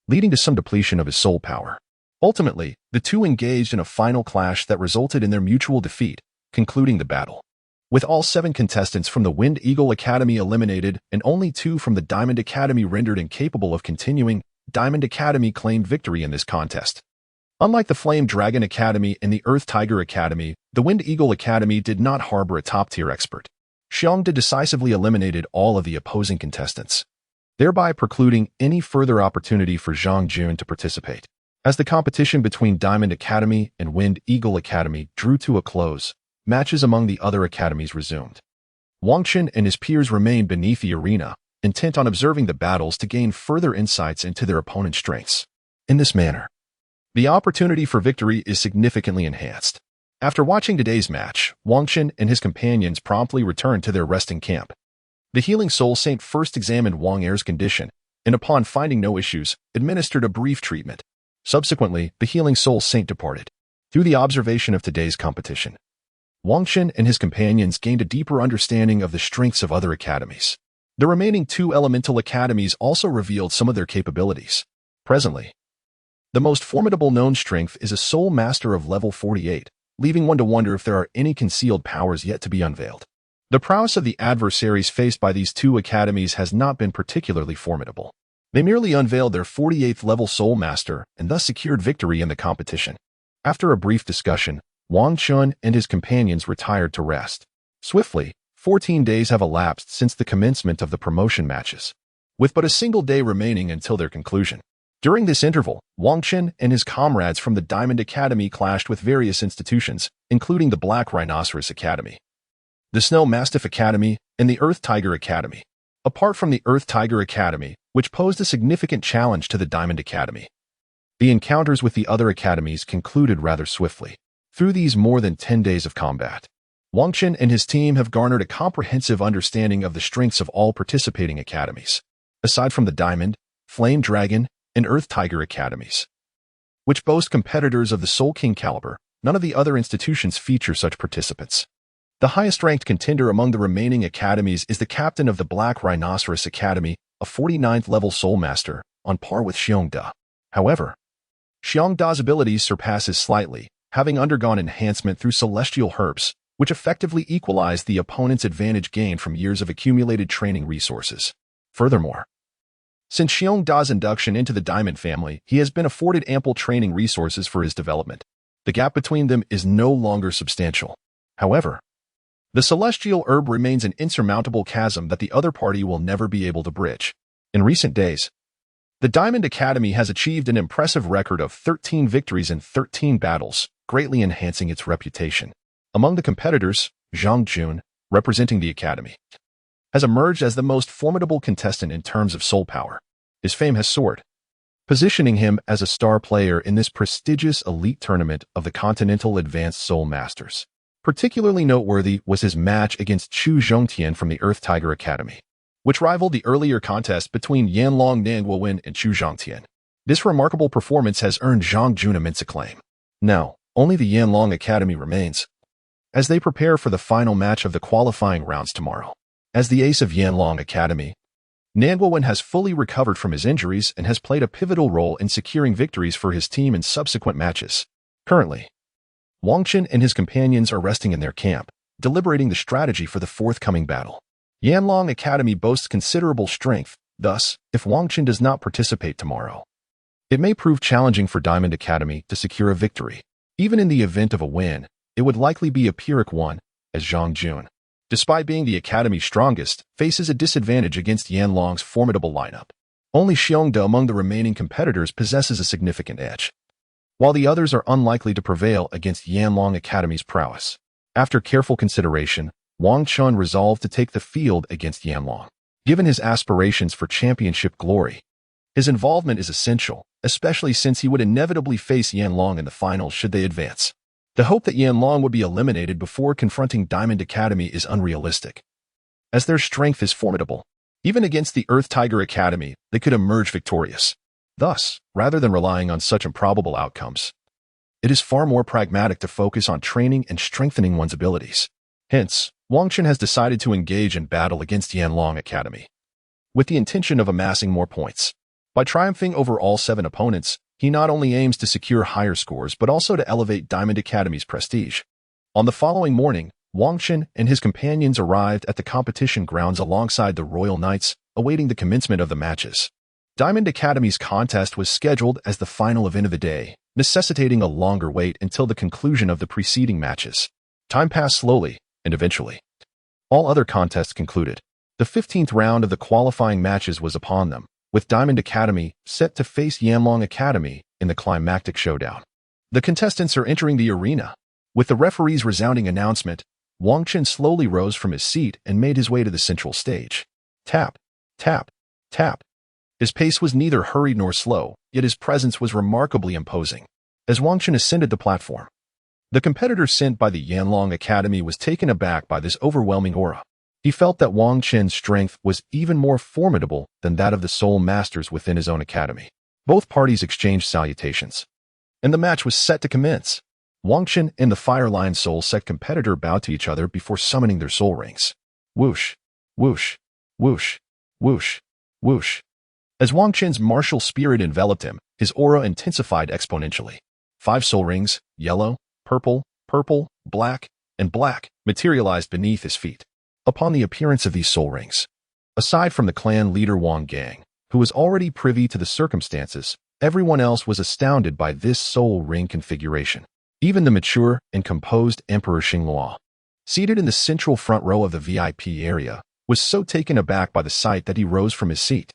S1: leading to some depletion of his soul power. Ultimately, the two engaged in a final clash that resulted in their mutual defeat, concluding the battle. With all 7 contestants from the Wind Eagle Academy eliminated and only 2 from the Diamond Academy rendered incapable of continuing, Diamond Academy claimed victory in this contest. Unlike the Flame Dragon Academy and the Earth Tiger Academy, the Wind Eagle Academy did not harbor a top-tier expert. Xiongda decisively eliminated all of the opposing contestants, thereby precluding any further opportunity for Zhang Jun to participate. As the competition between Diamond Academy and Wind Eagle Academy drew to a close, matches among the other academies resumed. Wang Chen and his peers remained beneath the arena, intent on observing the battles to gain further insights into their opponent's strengths. In this manner, the opportunity for victory is significantly enhanced. After watching today's match, Wang Chen and his companions promptly returned to their resting camp. The Healing Soul Saint first examined Wang Er's condition, and upon finding no issues, administered a brief treatment. Subsequently, the Healing Soul Saint departed. Through the observation of today's competition, Wang Chen and his companions gained a deeper understanding of the strengths of other academies. The remaining 2 elemental academies also revealed some of their capabilities. Presently, the most formidable known strength is a Soul Master of level 48, leaving one to wonder if there are any concealed powers yet to be unveiled. The prowess of the adversaries faced by these 2 academies has not been particularly formidable. They merely unveiled their 48th level Soul Master and thus secured victory in the competition. After a brief discussion, Wang Chen and his companions retired to rest. Swiftly, 14 days have elapsed since the commencement of the promotion matches, with but a single day remaining until their conclusion. During this interval, Wang Chen and his comrades from the Diamond Academy clashed with various institutions, including the Black Rhinoceros Academy, the Snow Mastiff Academy, and the Earth Tiger Academy. Apart from the Earth Tiger Academy, which posed a significant challenge to the Diamond Academy, the encounters with the other academies concluded rather swiftly. Through these more than 10 days of combat, Wang Qin and his team have garnered a comprehensive understanding of the strengths of all participating academies, aside from the Diamond, Flame Dragon, and Earth Tiger academies, which boast competitors of the Soul King caliber. None of the other institutions feature such participants. The highest-ranked contender among the remaining academies is the captain of the Black Rhinoceros Academy, a 49th-level Soul Master, on par with Xiongda. However, Xiongda's abilities surpasses slightly, having undergone enhancement through celestial herbs, which effectively equalize the opponent's advantage gained from years of accumulated training resources. Furthermore, since Xiongda's induction into the Diamond family, he has been afforded ample training resources for his development. The gap between them is no longer substantial. However, the celestial herb remains an insurmountable chasm that the other party will never be able to bridge. In recent days, the Diamond Academy has achieved an impressive record of 13 victories in 13 battles, greatly enhancing its reputation. Among the competitors, Zhang Jun, representing the academy, has emerged as the most formidable contestant in terms of soul power. His fame has soared, positioning him as a star player in this prestigious elite tournament of the Continental Advanced Soul Masters. Particularly noteworthy was his match against Chu Zhongtian from the Earth Tiger Academy, which rivaled the earlier contest between Yanlong Nanguowen and Chu Zhongtian. This remarkable performance has earned Zhang Jun immense acclaim. Now, only the Yanlong Academy remains, as they prepare for the final match of the qualifying rounds tomorrow. As the ace of Yanlong Academy, Nanguowen has fully recovered from his injuries and has played a pivotal role in securing victories for his team in subsequent matches. Currently, Wang Qin and his companions are resting in their camp, deliberating the strategy for the forthcoming battle. Yanlong Academy boasts considerable strength, thus, if Wang Qin does not participate tomorrow, it may prove challenging for Diamond Academy to secure a victory. Even in the event of a win, it would likely be a Pyrrhic one, as Zhang Jun, despite being the Academy's strongest, faces a disadvantage against Yanlong's formidable lineup. Only Xiongda among the remaining competitors possesses a significant edge, while the others are unlikely to prevail against Yanlong Academy's prowess. After careful consideration, Wang Chun resolved to take the field against Yanlong. Given his aspirations for championship glory, his involvement is essential, especially since he would inevitably face Yanlong in the finals should they advance. The hope that Yanlong would be eliminated before confronting Diamond Academy is unrealistic, as their strength is formidable. Even against the Earth Tiger Academy, they could emerge victorious. Thus, rather than relying on such improbable outcomes, it is far more pragmatic to focus on training and strengthening one's abilities. Hence, Wang Qin has decided to engage in battle against Yanlong Academy, with the intention of amassing more points. By triumphing over all 7 opponents, he not only aims to secure higher scores but also to elevate Diamond Academy's prestige. On the following morning, Wang Qin and his companions arrived at the competition grounds alongside the Royal Knights, awaiting the commencement of the matches. Diamond Academy's contest was scheduled as the final event of the day, necessitating a longer wait until the conclusion of the preceding matches. Time passed slowly, and eventually, all other contests concluded. The 15th round of the qualifying matches was upon them, with Diamond Academy set to face Yanlong Academy in the climactic showdown. The contestants are entering the arena. With the referee's resounding announcement, Wang Qin slowly rose from his seat and made his way to the central stage. Tap, tap, tap. His pace was neither hurried nor slow, yet his presence was remarkably imposing. As Wang Qin ascended the platform, the competitor sent by the Yanlong Academy was taken aback by this overwhelming aura. He felt that Wang Qin's strength was even more formidable than that of the Soul Masters within his own academy. Both parties exchanged salutations, and the match was set to commence. Wang Qin and the Fire Lion Soul Sect competitor bowed to each other before summoning their soul rings. Whoosh, whoosh, whoosh, whoosh, whoosh. As Wang Qin's martial spirit enveloped him, his aura intensified exponentially. 5 soul rings, yellow, purple, purple, black, and black, materialized beneath his feet. Upon the appearance of these soul rings, aside from the clan leader Wang Gang, who was already privy to the circumstances, everyone else was astounded by this soul ring configuration. Even the mature and composed Emperor Xingluo, seated in the central front row of the VIP area, was so taken aback by the sight that he rose from his seat.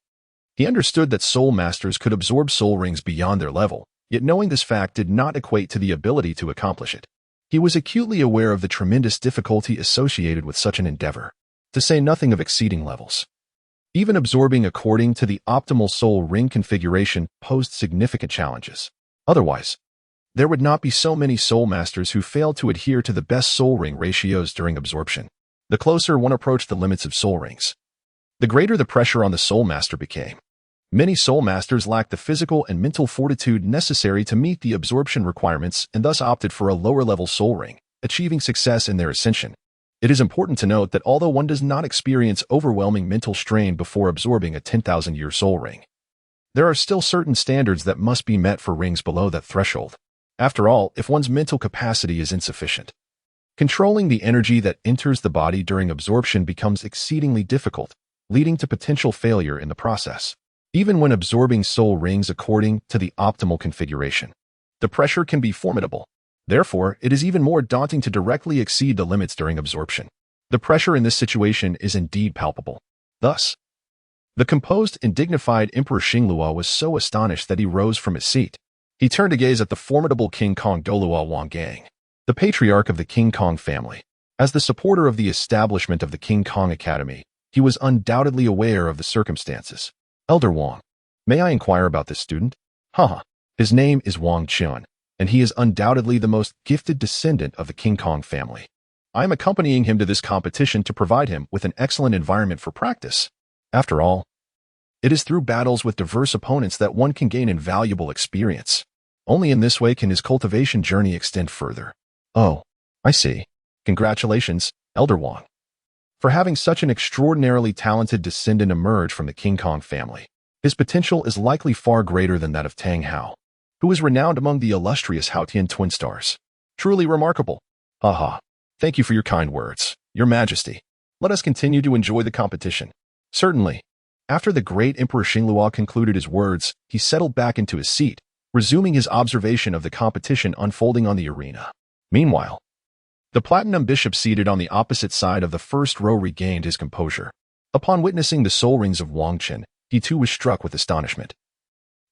S1: He understood that soul masters could absorb soul rings beyond their level, yet knowing this fact did not equate to the ability to accomplish it. He was acutely aware of the tremendous difficulty associated with such an endeavor, to say nothing of exceeding levels. Even absorbing according to the optimal soul ring configuration posed significant challenges. Otherwise, there would not be so many soul masters who failed to adhere to the best soul ring ratios during absorption. The closer one approached the limits of soul rings, the greater the pressure on the soul master became. Many soul masters lacked the physical and mental fortitude necessary to meet the absorption requirements and thus opted for a lower-level soul ring, achieving success in their ascension. It is important to note that although one does not experience overwhelming mental strain before absorbing a 10,000-year soul ring, there are still certain standards that must be met for rings below that threshold. After all, if one's mental capacity is insufficient, controlling the energy that enters the body during absorption becomes exceedingly difficult, leading to potential failure in the process. Even when absorbing soul rings according to the optimal configuration, the pressure can be formidable. Therefore, it is even more daunting to directly exceed the limits during absorption. The pressure in this situation is indeed palpable. Thus, the composed and dignified Emperor Xingluo was so astonished that he rose from his seat. He turned to gaze at the formidable King Kong Douluo Wangang, the patriarch of the King Kong family. As the supporter of the establishment of the King Kong Academy, he was undoubtedly aware of the circumstances. Elder Wang, may I inquire about this student? Haha, his name is Wang Chun, and he is undoubtedly the most gifted descendant of the King Kong family. I am accompanying him to this competition to provide him with an excellent environment for practice. After all, it is through battles with diverse opponents that one can gain invaluable experience. Only in this way can his cultivation journey extend further. Oh, I see. Congratulations, Elder Wang, for having such an extraordinarily talented descendant emerge from the King Kong family. His potential is likely far greater than that of Tang Hao, who is renowned among the illustrious Haotian twin stars. Truly remarkable. Haha. Thank you for your kind words, Your Majesty. Let us continue to enjoy the competition. Certainly. After the great Emperor Xingluo concluded his words, he settled back into his seat, resuming his observation of the competition unfolding on the arena. Meanwhile, the Platinum Bishop seated on the opposite side of the first row regained his composure. Upon witnessing the soul rings of Wang Qin, he too was struck with astonishment,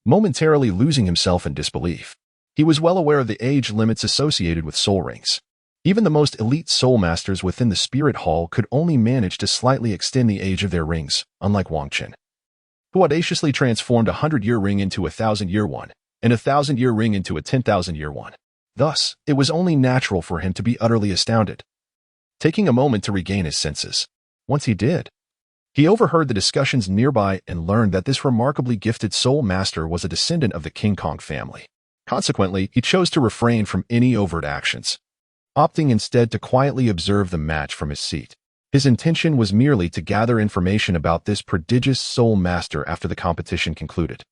S1: momentarily losing himself in disbelief. He was well aware of the age limits associated with soul rings. Even the most elite soul masters within the Spirit Hall could only manage to slightly extend the age of their rings, unlike Wang Qin, who audaciously transformed a 100-year ring into a 1,000-year one, and a 1,000-year ring into a 10,000-year one. Thus, it was only natural for him to be utterly astounded, taking a moment to regain his senses. Once he did, he overheard the discussions nearby and learned that this remarkably gifted soul master was a descendant of the King Kong family. Consequently, he chose to refrain from any overt actions, opting instead to quietly observe the match from his seat. His intention was merely to gather information about this prodigious soul master after the competition concluded.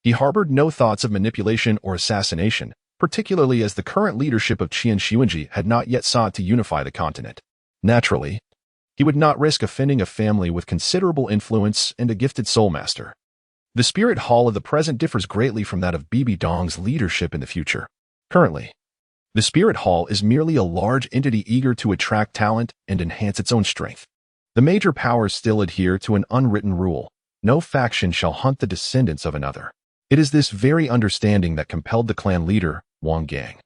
S1: He harbored no thoughts of manipulation or assassination, particularly as the current leadership of Qian Xuanji had not yet sought to unify the continent. Naturally, he would not risk offending a family with considerable influence and a gifted soul master. The Spirit Hall of the present differs greatly from that of Bibi Dong's leadership in the future. Currently, the Spirit Hall is merely a large entity eager to attract talent and enhance its own strength. The major powers still adhere to an unwritten rule: no faction shall hunt the descendants of another. It is this very understanding that compelled the clan leader, Wang Gang,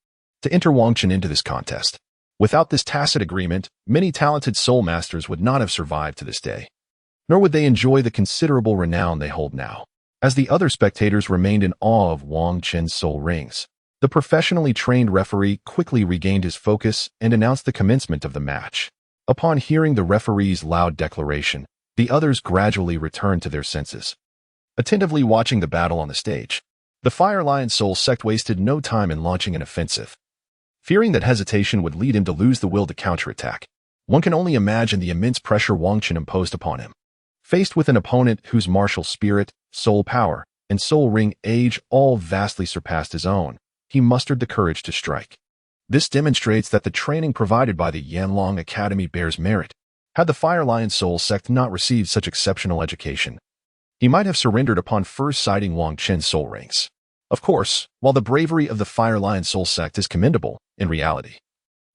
S1: to enter Wang Qin into this contest. Without this tacit agreement, many talented soul masters would not have survived to this day, nor would they enjoy the considerable renown they hold now. As the other spectators remained in awe of Wang Qin's soul rings, the professionally trained referee quickly regained his focus and announced the commencement of the match. Upon hearing the referee's loud declaration, the others gradually returned to their senses, attentively watching the battle on the stage. The Fire Lion Soul sect wasted no time in launching an offensive, fearing that hesitation would lead him to lose the will to counterattack. One can only imagine the immense pressure Wang Qin imposed upon him. Faced with an opponent whose martial spirit, soul power, and soul ring age all vastly surpassed his own, he mustered the courage to strike. This demonstrates that the training provided by the Yanlong Academy bears merit. Had the Fire Lion Soul sect not received such exceptional education, he might have surrendered upon first sighting Wang Qin's soul rings. Of course, while the bravery of the Fire Lion Soul sect is commendable, in reality,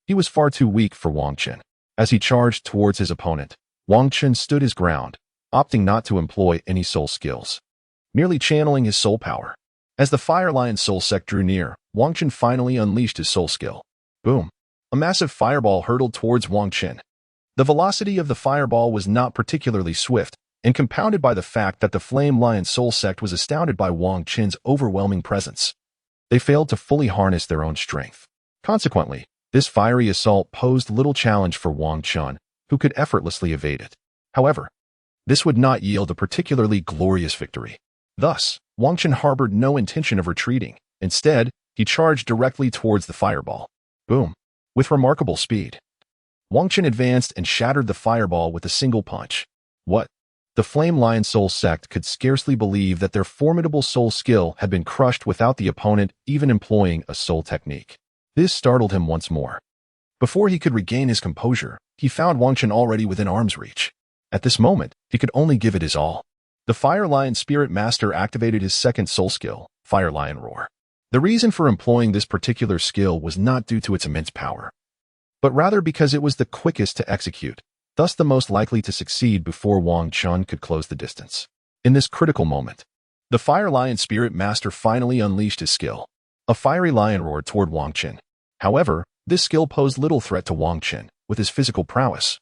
S1: he was far too weak for Wang Qin. As he charged towards his opponent, Wang Qin stood his ground, opting not to employ any soul skills, merely channeling his soul power. As the Fire Lion Soul sect drew near, Wang Qin finally unleashed his soul skill. Boom! A massive fireball hurtled towards Wang Qin. The velocity of the fireball was not particularly swift, and compounded by the fact that the Flame Lion Soul sect was astounded by Wang Qin's overwhelming presence. They failed to fully harness their own strength. Consequently, this fiery assault posed little challenge for Wang Chun, who could effortlessly evade it. However, this would not yield a particularly glorious victory. Thus, Wang Chun harbored no intention of retreating. Instead, he charged directly towards the fireball. Boom! With remarkable speed, Wang Chun advanced and shattered the fireball with a single punch. What? The Flame Lion Soul sect could scarcely believe that their formidable soul skill had been crushed without the opponent even employing a soul technique. This startled him once more. Before he could regain his composure, he found Wang Chun already within arm's reach. At this moment, he could only give it his all. The Fire Lion Spirit Master activated his second soul skill, Fire Lion Roar. The reason for employing this particular skill was not due to its immense power, but rather because it was the quickest to execute, thus the most likely to succeed before Wang Chun could close the distance. In this critical moment, the Fire Lion Spirit Master finally unleashed his skill. A fiery lion roared toward Wang Chun. However, this skill posed little threat to Wang Chun with his physical prowess.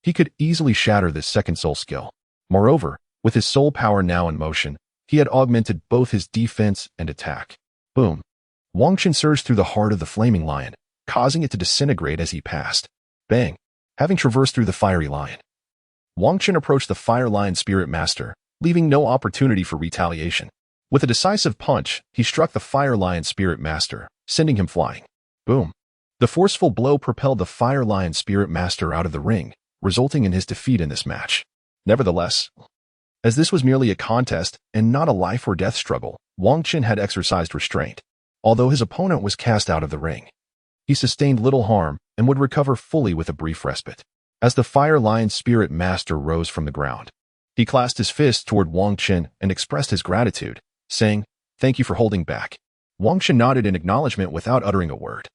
S1: He could easily shatter this second soul skill. Moreover, with his soul power now in motion, he had augmented both his defense and attack. Boom! Wang Chun surged through the heart of the flaming lion, causing it to disintegrate as he passed. Bang! Having traversed through the fiery lion, Wang Chun approached the Fire Lion Spirit Master, leaving no opportunity for retaliation. With a decisive punch, he struck the Fire Lion Spirit Master, sending him flying. Boom! The forceful blow propelled the Fire Lion Spirit Master out of the ring, resulting in his defeat in this match. Nevertheless, as this was merely a contest and not a life-or-death struggle, Wang Chun had exercised restraint. Although his opponent was cast out of the ring, he sustained little harm and would recover fully with a brief respite. As the Fire Lion Spirit Master rose from the ground, he clasped his fist toward Wang Chun and expressed his gratitude, saying, "Thank you for holding back." Wang Chun nodded in acknowledgement without uttering a word.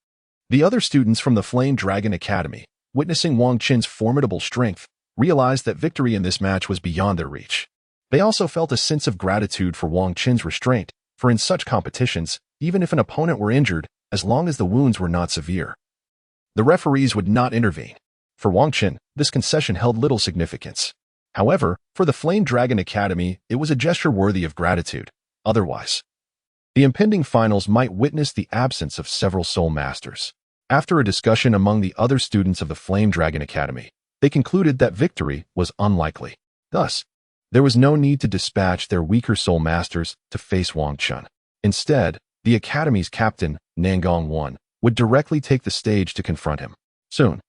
S1: The other students from the Flame Dragon Academy, witnessing Wang Chun's formidable strength, realized that victory in this match was beyond their reach. They also felt a sense of gratitude for Wang Chun's restraint, for in such competitions, even if an opponent were injured, as long as the wounds were not severe, the referees would not intervene. For Wang Chun, this concession held little significance. However, for the Flame Dragon Academy, it was a gesture worthy of gratitude. Otherwise, the impending finals might witness the absence of several soul masters. After a discussion among the other students of the Flame Dragon Academy, they concluded that victory was unlikely. Thus, there was no need to dispatch their weaker soul masters to face Wang Chun. Instead, the Academy's captain, Jingang would directly take the stage to confront him. Soon,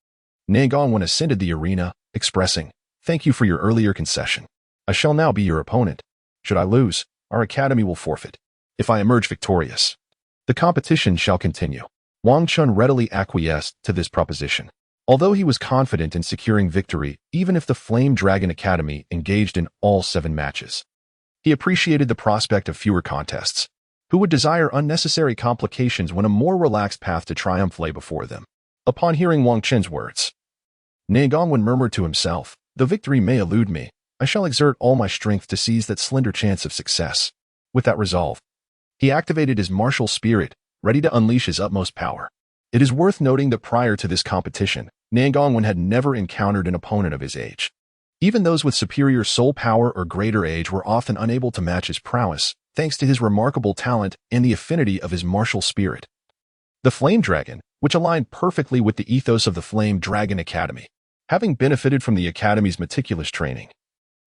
S1: Jingang ascended the arena, expressing, "Thank you for your earlier concession. I shall now be your opponent. Should I lose, our academy will forfeit. If I emerge victorious, the competition shall continue." Wang Chun readily acquiesced to this proposition. Although he was confident in securing victory even if the Flame Dragon Academy engaged in all 7 matches, he appreciated the prospect of fewer contests. Who would desire unnecessary complications when a more relaxed path to triumph lay before them? Upon hearing Wang Chun's words, Jingang murmured to himself, "The victory may elude me. I shall exert all my strength to seize that slender chance of success." With that resolve, he activated his martial spirit, ready to unleash his utmost power. It is worth noting that prior to this competition, Jingang had never encountered an opponent of his age. Even those with superior soul power or greater age were often unable to match his prowess, thanks to his remarkable talent and the affinity of his martial spirit. The Flame Dragon, which aligned perfectly with the ethos of the Flame Dragon Academy, having benefited from the Academy's meticulous training,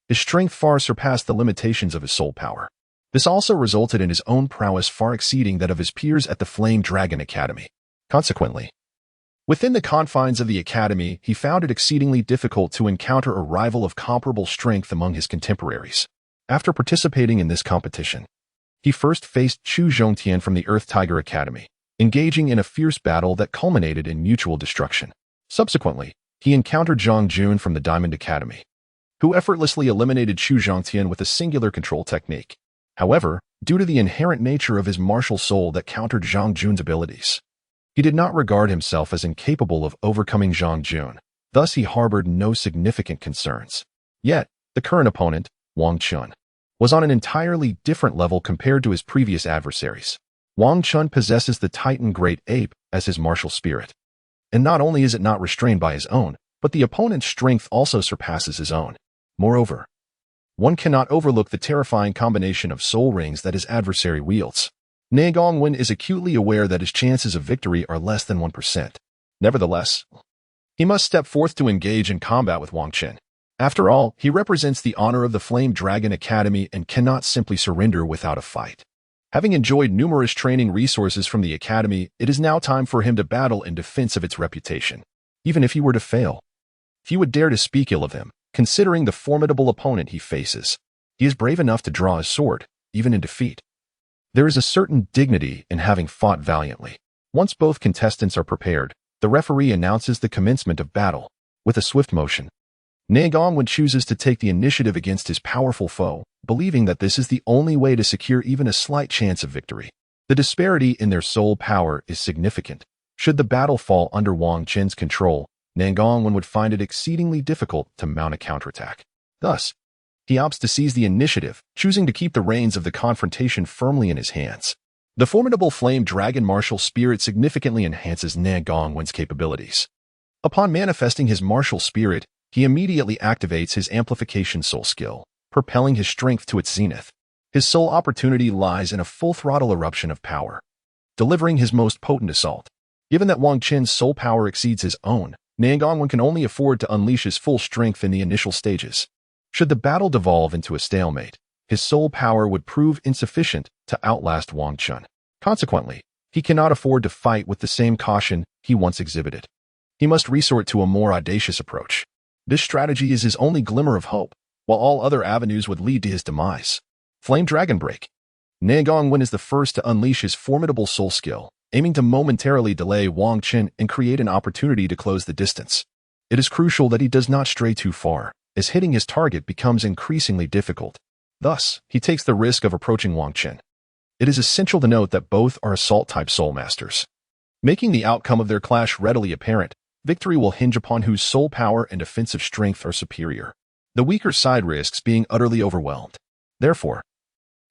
S1: his strength far surpassed the limitations of his soul power. This also resulted in his own prowess far exceeding that of his peers at the Flame Dragon Academy. Consequently, within the confines of the Academy, he found it exceedingly difficult to encounter a rival of comparable strength among his contemporaries. After participating in this competition, he first faced Chu Zhongtian from the Earth Tiger Academy, engaging in a fierce battle that culminated in mutual destruction. Subsequently, he encountered Zhang Jun from the Diamond Academy, who effortlessly eliminated Chu Zhongtian with a singular control technique. However, due to the inherent nature of his martial soul that countered Zhang Jun's abilities, he did not regard himself as incapable of overcoming Zhang Jun. Thus, he harbored no significant concerns. Yet, the current opponent, Wang Chun, was on an entirely different level compared to his previous adversaries. Wang Chun possesses the Titan Great Ape as his martial spirit. And not only is it not restrained by his own, but the opponent's strength also surpasses his own. Moreover, one cannot overlook the terrifying combination of soul rings that his adversary wields. Ne Gongwen is acutely aware that his chances of victory are less than 1%. Nevertheless, he must step forth to engage in combat with Wang Qin. After all, he represents the honor of the Flame Dragon Academy and cannot simply surrender without a fight. Having enjoyed numerous training resources from the academy, it is now time for him to battle in defense of its reputation. Even if he were to fail, few would dare to speak ill of him, considering the formidable opponent he faces. He is brave enough to draw his sword, even in defeat. There is a certain dignity in having fought valiantly. Once both contestants are prepared, the referee announces the commencement of battle. With a swift motion, Ne Gongwen chooses to take the initiative against his powerful foe, believing that this is the only way to secure even a slight chance of victory. The disparity in their soul power is significant. Should the battle fall under Wang Qin's control, Ne Gongwen would find it exceedingly difficult to mount a counterattack. Thus, he opts to seize the initiative, choosing to keep the reins of the confrontation firmly in his hands. The formidable Flame Dragon martial spirit significantly enhances Ne Gongwen's capabilities. Upon manifesting his martial spirit, he immediately activates his amplification soul skill, propelling his strength to its zenith. His sole opportunity lies in a full-throttle eruption of power, delivering his most potent assault. Given that Wang Qin's soul power exceeds his own, Ne Gongwen can only afford to unleash his full strength in the initial stages. Should the battle devolve into a stalemate, his soul power would prove insufficient to outlast Wang Qin. Consequently, he cannot afford to fight with the same caution he once exhibited. He must resort to a more audacious approach. This strategy is his only glimmer of hope, while all other avenues would lead to his demise. Flame Dragon Break. Ne Gongwen is the first to unleash his formidable soul skill, aiming to momentarily delay Wang Qin and create an opportunity to close the distance. It is crucial that he does not stray too far, as hitting his target becomes increasingly difficult. Thus, he takes the risk of approaching Wang Qin. It is essential to note that both are Assault-type Soul Masters. Making the outcome of their clash readily apparent, victory will hinge upon whose soul power and offensive strength are superior. The weaker side risks being utterly overwhelmed. Therefore,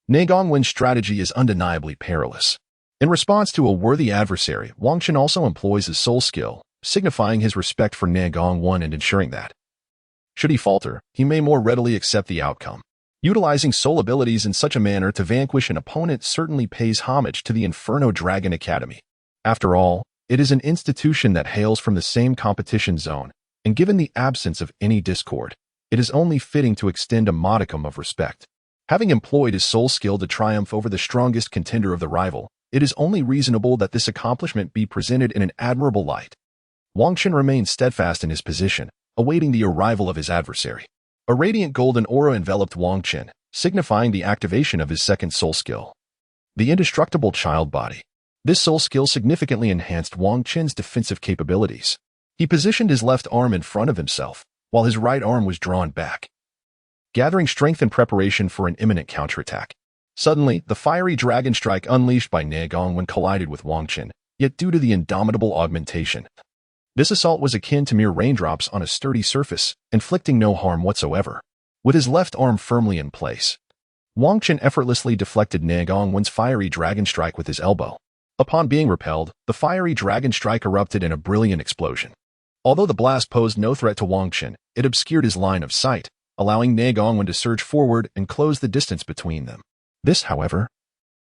S1: Ne Gongwen's strategy is undeniably perilous. In response to a worthy adversary, Wang Qin also employs his soul skill, signifying his respect for Ne Gongwen and ensuring that, should he falter, he may more readily accept the outcome. Utilizing soul abilities in such a manner to vanquish an opponent certainly pays homage to the Inferno Dragon Academy. After all, it is an institution that hails from the same competition zone, and given the absence of any discord, it is only fitting to extend a modicum of respect. Having employed his soul skill to triumph over the strongest contender of the rival, it is only reasonable that this accomplishment be presented in an admirable light. Wang Qin remained steadfast in his position, awaiting the arrival of his adversary. A radiant golden aura enveloped Wang Qin, signifying the activation of his second soul skill, the indestructible child body. This soul skill significantly enhanced Wang Qin's defensive capabilities. He positioned his left arm in front of himself, while his right arm was drawn back, gathering strength in preparation for an imminent counterattack. Suddenly, the fiery dragon strike unleashed by Ne Gongwen collided with Wang Qin, yet due to the indomitable augmentation, this assault was akin to mere raindrops on a sturdy surface, inflicting no harm whatsoever. With his left arm firmly in place, Wang Qin effortlessly deflected Ne Gongwen's fiery dragon strike with his elbow. Upon being repelled, the fiery dragon strike erupted in a brilliant explosion. Although the blast posed no threat to Wang Qin, it obscured his line of sight, allowing Ne Gongwen to surge forward and close the distance between them. This, however,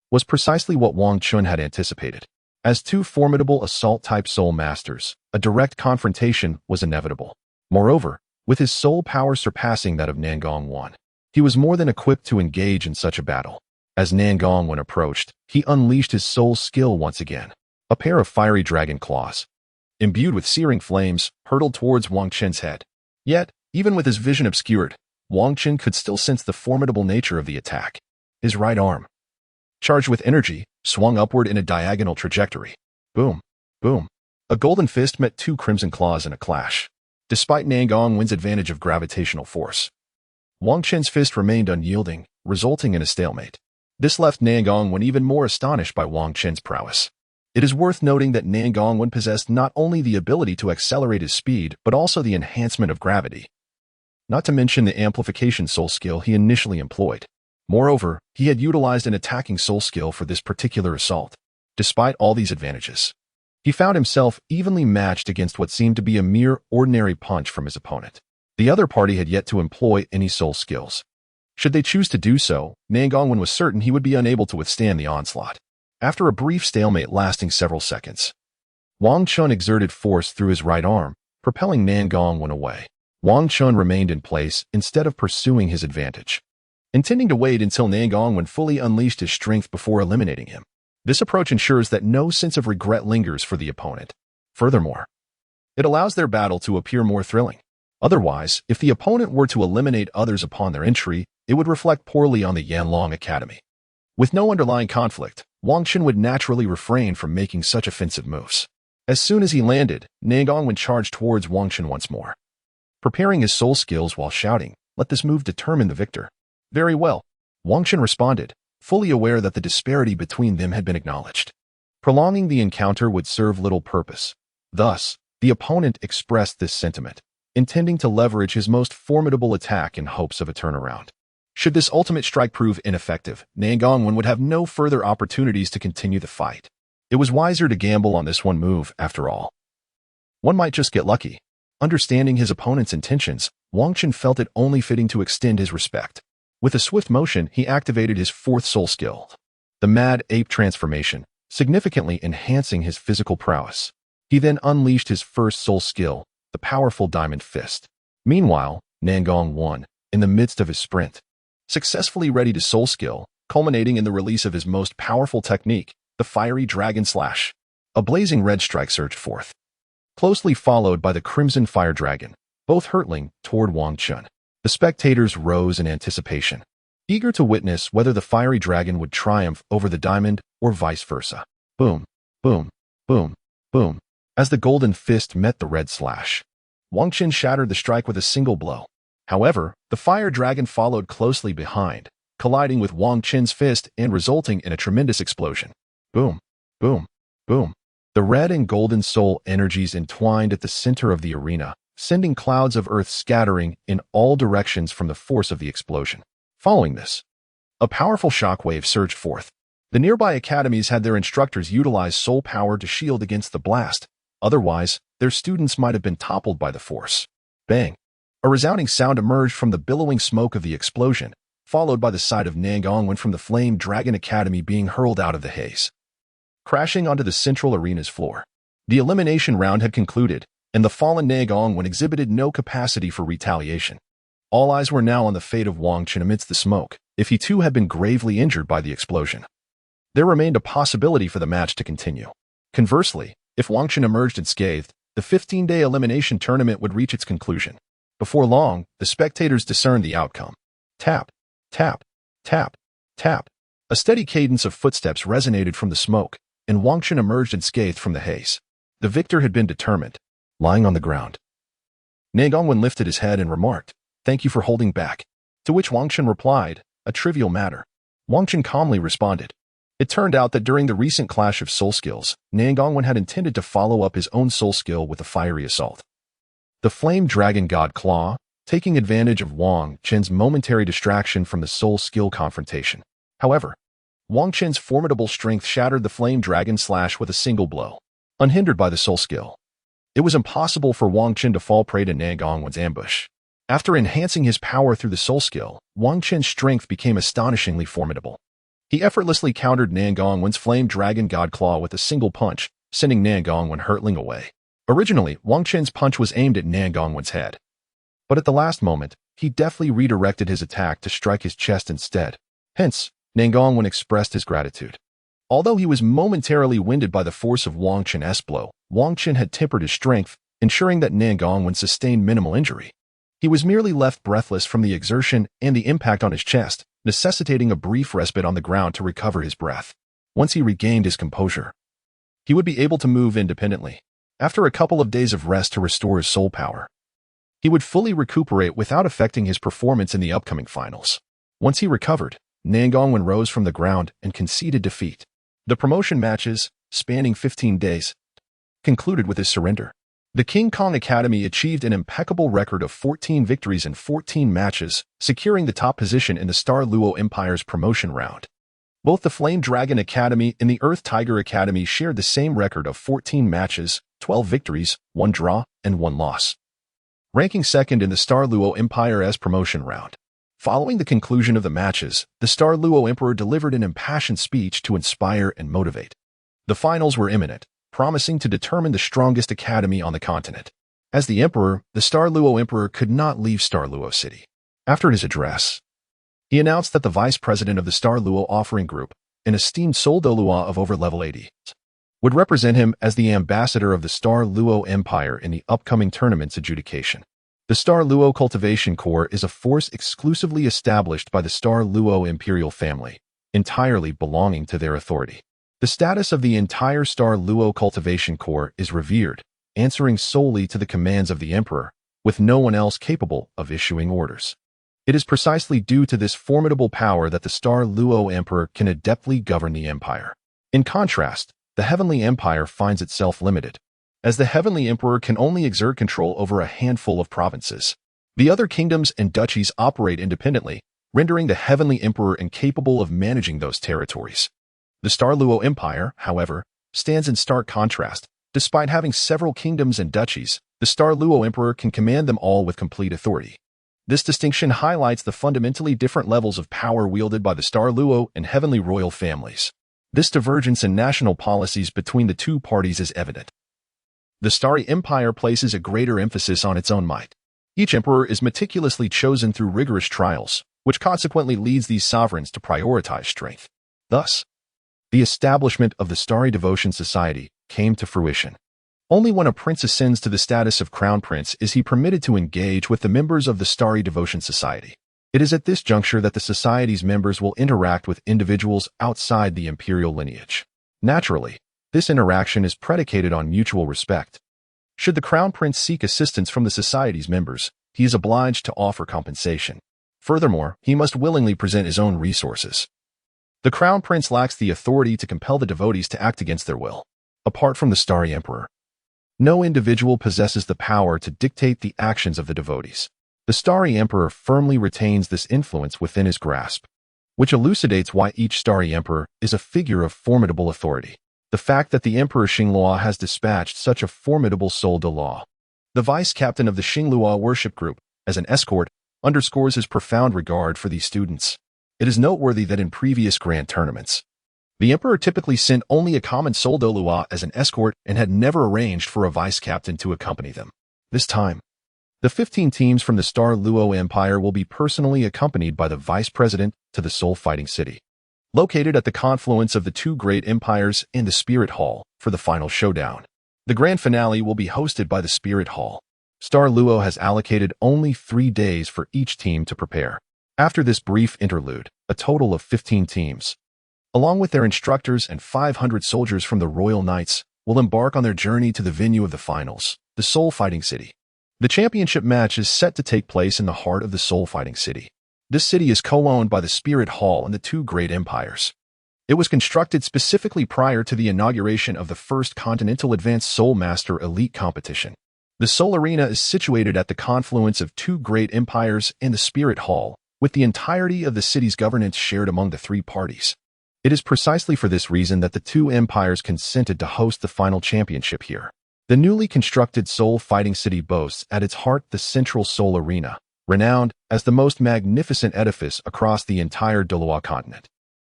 S1: was precisely what Wang Qin had anticipated. As two formidable assault-type soul masters, a direct confrontation was inevitable. Moreover, with his soul power surpassing that of Ne Gongwen, he was more than equipped to engage in such a battle. As Ne Gongwen approached, he unleashed his soul skill once again. A pair of fiery dragon claws, imbued with searing flames, hurtled towards Wang Qin's head. Yet, even with his vision obscured, Wang Qin could still sense the formidable nature of the attack. His right arm, charged with energy, swung upward in a diagonal trajectory. Boom, boom. A golden fist met two crimson claws in a clash. Despite Ne Gongwen's advantage of gravitational force, Wang Qin's fist remained unyielding, resulting in a stalemate. This left Ne Gongwen even more astonished by Wang Qin's prowess. It is worth noting that Ne Gongwen possessed not only the ability to accelerate his speed, but also the enhancement of gravity, not to mention the amplification soul skill he initially employed. Moreover, he had utilized an attacking soul skill for this particular assault. Despite all these advantages, he found himself evenly matched against what seemed to be a mere ordinary punch from his opponent. The other party had yet to employ any soul skills. Should they choose to do so, Ne Gongwen was certain he would be unable to withstand the onslaught. After a brief stalemate lasting several seconds, Wang Chun exerted force through his right arm, propelling Nan Gongwen away. Wang Chun remained in place instead of pursuing his advantage, intending to wait until Nan Gongwen fully unleashed his strength before eliminating him. This approach ensures that no sense of regret lingers for the opponent. Furthermore, it allows their battle to appear more thrilling. Otherwise, if the opponent were to eliminate others upon their entry, it would reflect poorly on the Yanlong Academy. With no underlying conflict, Wang Chun would naturally refrain from making such offensive moves. As soon as he landed, Nan Gongwen charged towards Wang Chun once more, preparing his soul skills while shouting, "Let this move determine the victor." "Very well," Wang Chun responded, fully aware that the disparity between them had been acknowledged. Prolonging the encounter would serve little purpose. Thus, the opponent expressed this sentiment, intending to leverage his most formidable attack in hopes of a turnaround. Should this ultimate strike prove ineffective, Nan Gongwen would have no further opportunities to continue the fight. It was wiser to gamble on this one move, after all. One might just get lucky. Understanding his opponent's intentions, Wang Chun felt it only fitting to extend his respect. With a swift motion, he activated his fourth soul skill, the Mad Ape Transformation, significantly enhancing his physical prowess. He then unleashed his first soul skill, the powerful Diamond Fist. Meanwhile, Nan Gongwen, in the midst of his sprint, successfully readied his soul skill, culminating in the release of his most powerful technique, the Fiery Dragon Slash. A blazing red strike surged forth, closely followed by the Crimson Fire Dragon, both hurtling toward Wang Chun. The spectators rose in anticipation, eager to witness whether the Fiery Dragon would triumph over the Diamond or vice versa. Boom, boom, boom, boom. As the Golden Fist met the red slash, Wang Chun shattered the strike with a single blow. However, the Fire Dragon followed closely behind, colliding with Wang Chun's fist and resulting in a tremendous explosion. Boom, boom, boom. The red and golden soul energies entwined at the center of the arena, sending clouds of earth scattering in all directions from the force of the explosion. Following this, a powerful shockwave surged forth. The nearby academies had their instructors utilize soul power to shield against the blast. Otherwise, their students might have been toppled by the force. Bang! A resounding sound emerged from the billowing smoke of the explosion, followed by the sight of Nan Gongwen from the Flame Dragon Academy being hurled out of the haze, crashing onto the central arena's floor. The elimination round had concluded, and the fallen Nan Gongwen exhibited no capacity for retaliation. All eyes were now on the fate of Wang Chun amidst the smoke, if he too had been gravely injured by the explosion. There remained a possibility for the match to continue. Conversely, if Wang Chun emerged unscathed, the 15-day elimination tournament would reach its conclusion. Before long, the spectators discerned the outcome. Tap, tap, tap, tap. A steady cadence of footsteps resonated from the smoke, and Wang Chun emerged unscathed from the haze. The victor had been determined. Lying on the ground, Nan Gongwen lifted his head and remarked, "Thank you for holding back." To which Wang Chun replied, "A trivial matter." Wang Chun calmly responded. It turned out that during the recent clash of soul skills, Nan Gongwen had intended to follow up his own soul skill with a fiery assault. The Flame Dragon God Claw, taking advantage of Wang Chun's momentary distraction from the soul skill confrontation. However, Wang Chun's formidable strength shattered the Flame Dragon Slash with a single blow, unhindered by the soul skill. It was impossible for Wang Chun to fall prey to Nan Gongwen's ambush. After enhancing his power through the soul skill, Wang Chun's strength became astonishingly formidable. He effortlessly countered Nan Gongwen's Flame Dragon God Claw with a single punch, sending Nan Gongwen hurtling away. Originally, Wang Chun's punch was aimed at Nan Gongwen's head, but at the last moment, he deftly redirected his attack to strike his chest instead. Hence, Nan Gongwen expressed his gratitude. Although he was momentarily winded by the force of Wang Chun's blow, Wang Chun had tempered his strength, ensuring that Nan Gongwen sustained minimal injury. He was merely left breathless from the exertion and the impact on his chest, necessitating a brief respite on the ground to recover his breath. Once he regained his composure, he would be able to move independently. After a couple of days of rest to restore his soul power, he would fully recuperate without affecting his performance in the upcoming finals. Once he recovered, Nan Gongwen rose from the ground and conceded defeat. The promotion matches, spanning 15 days, concluded with his surrender. The King Kong Academy achieved an impeccable record of 14 victories in 14 matches, securing the top position in the Douluo Empire's promotion round. Both the Flame Dragon Academy and the Earth Tiger Academy shared the same record of 14 matches, 12 victories, 1 draw, and 1 loss, ranking second in the Douluo Empire's promotion round. Following the conclusion of the matches, the Luo Emperor delivered an impassioned speech to inspire and motivate. The finals were imminent, promising to determine the strongest academy on the continent. As the emperor, the Luo Emperor could not leave Luo City. After his address, he announced that the vice president of the Luo Offering Group, an esteemed Douluo of over level 80, would represent him as the ambassador of the Luo Empire in the upcoming tournament's adjudication. The Luo Cultivation Corps is a force exclusively established by the Luo imperial family, entirely belonging to their authority. The status of the entire Luo Cultivation Corps is revered, answering solely to the commands of the emperor, with no one else capable of issuing orders. It is precisely due to this formidable power that the Luo Emperor can adeptly govern the empire. In contrast, the Heavenly Empire finds itself limited, as the Heavenly Emperor can only exert control over a handful of provinces. The other kingdoms and duchies operate independently, rendering the Heavenly Emperor incapable of managing those territories. The Luo Empire, however, stands in stark contrast. Despite having several kingdoms and duchies, the Luo Emperor can command them all with complete authority. This distinction highlights the fundamentally different levels of power wielded by the Luo and Heavenly Royal families. This divergence in national policies between the two parties is evident. The Starry Empire places a greater emphasis on its own might. Each emperor is meticulously chosen through rigorous trials, which consequently leads these sovereigns to prioritize strength. Thus, the establishment of the Starry Devotion Society came to fruition. Only when a prince ascends to the status of crown prince is he permitted to engage with the members of the Starry Devotion Society. It is at this juncture that the society's members will interact with individuals outside the imperial lineage. Naturally, this interaction is predicated on mutual respect. Should the crown prince seek assistance from the society's members, he is obliged to offer compensation. Furthermore, he must willingly present his own resources. The crown prince lacks the authority to compel the devotees to act against their will. Apart from the Starry Emperor, no individual possesses the power to dictate the actions of the devotees. The Starry Emperor firmly retains this influence within his grasp, which elucidates why each Starry Emperor is a figure of formidable authority. The fact that the Emperor Xingluo has dispatched such a formidable Douluo, the vice-captain of the Xingluo worship group, as an escort, underscores his profound regard for these students. It is noteworthy that in previous grand tournaments, the Emperor typically sent only a common Douluo as an escort and had never arranged for a vice-captain to accompany them. This time, the 15 teams from the Luo Empire will be personally accompanied by the vice president to the Soul Fighting City, located at the confluence of the two great empires in the Spirit Hall for the final showdown. The grand finale will be hosted by the Spirit Hall. Luo has allocated only 3 days for each team to prepare. After this brief interlude, a total of 15 teams, along with their instructors and 500 soldiers from the Royal Knights, will embark on their journey to the venue of the finals, the Soul Fighting City. The championship match is set to take place in the heart of the Soul Fighting City. This city is co-owned by the Spirit Hall and the two great empires. It was constructed specifically prior to the inauguration of the first Continental Advanced Soul Master Elite Competition. The Soul Arena is situated at the confluence of two great empires and the Spirit Hall, with the entirety of the city's governance shared among the three parties. It is precisely for this reason that the two empires consented to host the final championship here. The newly constructed Soul Fighting City boasts at its heart the Central Soul Arena, renowned as the most magnificent edifice across the entire Douluo Continent.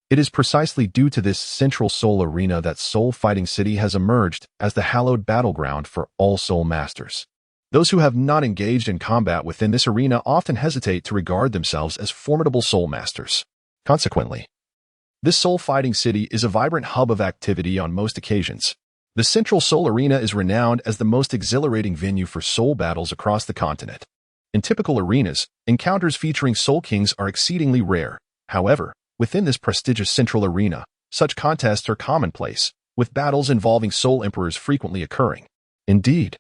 S1: It is precisely due to this Central Soul Arena that Soul Fighting City has emerged as the hallowed battleground for all Soul Masters. Those who have not engaged in combat within this arena often hesitate to regard themselves as formidable Soul Masters. Consequently, this Soul Fighting City is a vibrant hub of activity on most occasions. The Central Soul Arena is renowned as the most exhilarating venue for soul battles across the continent. In typical arenas, encounters featuring Soul Kings are exceedingly rare. However, within this prestigious Central Arena, such contests are commonplace, with battles involving Soul Emperors frequently occurring. Indeed,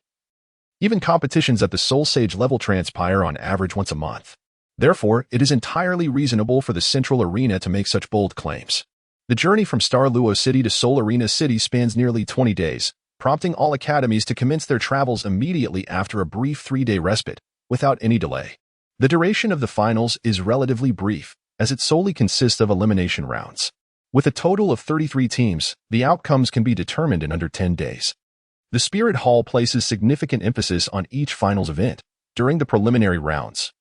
S1: even competitions at the Soul Sage level transpire on average once a month. Therefore, it is entirely reasonable for the Central Arena to make such bold claims. The journey from Luo City to Soul Arena City spans nearly 20 days, prompting all academies to commence their travels immediately after a brief 3-day respite, without any delay. The duration of the finals is relatively brief, as it solely consists of elimination rounds. With a total of 33 teams, the outcomes can be determined in under 10 days. The Spirit Hall places significant emphasis on each finals event during the preliminary rounds.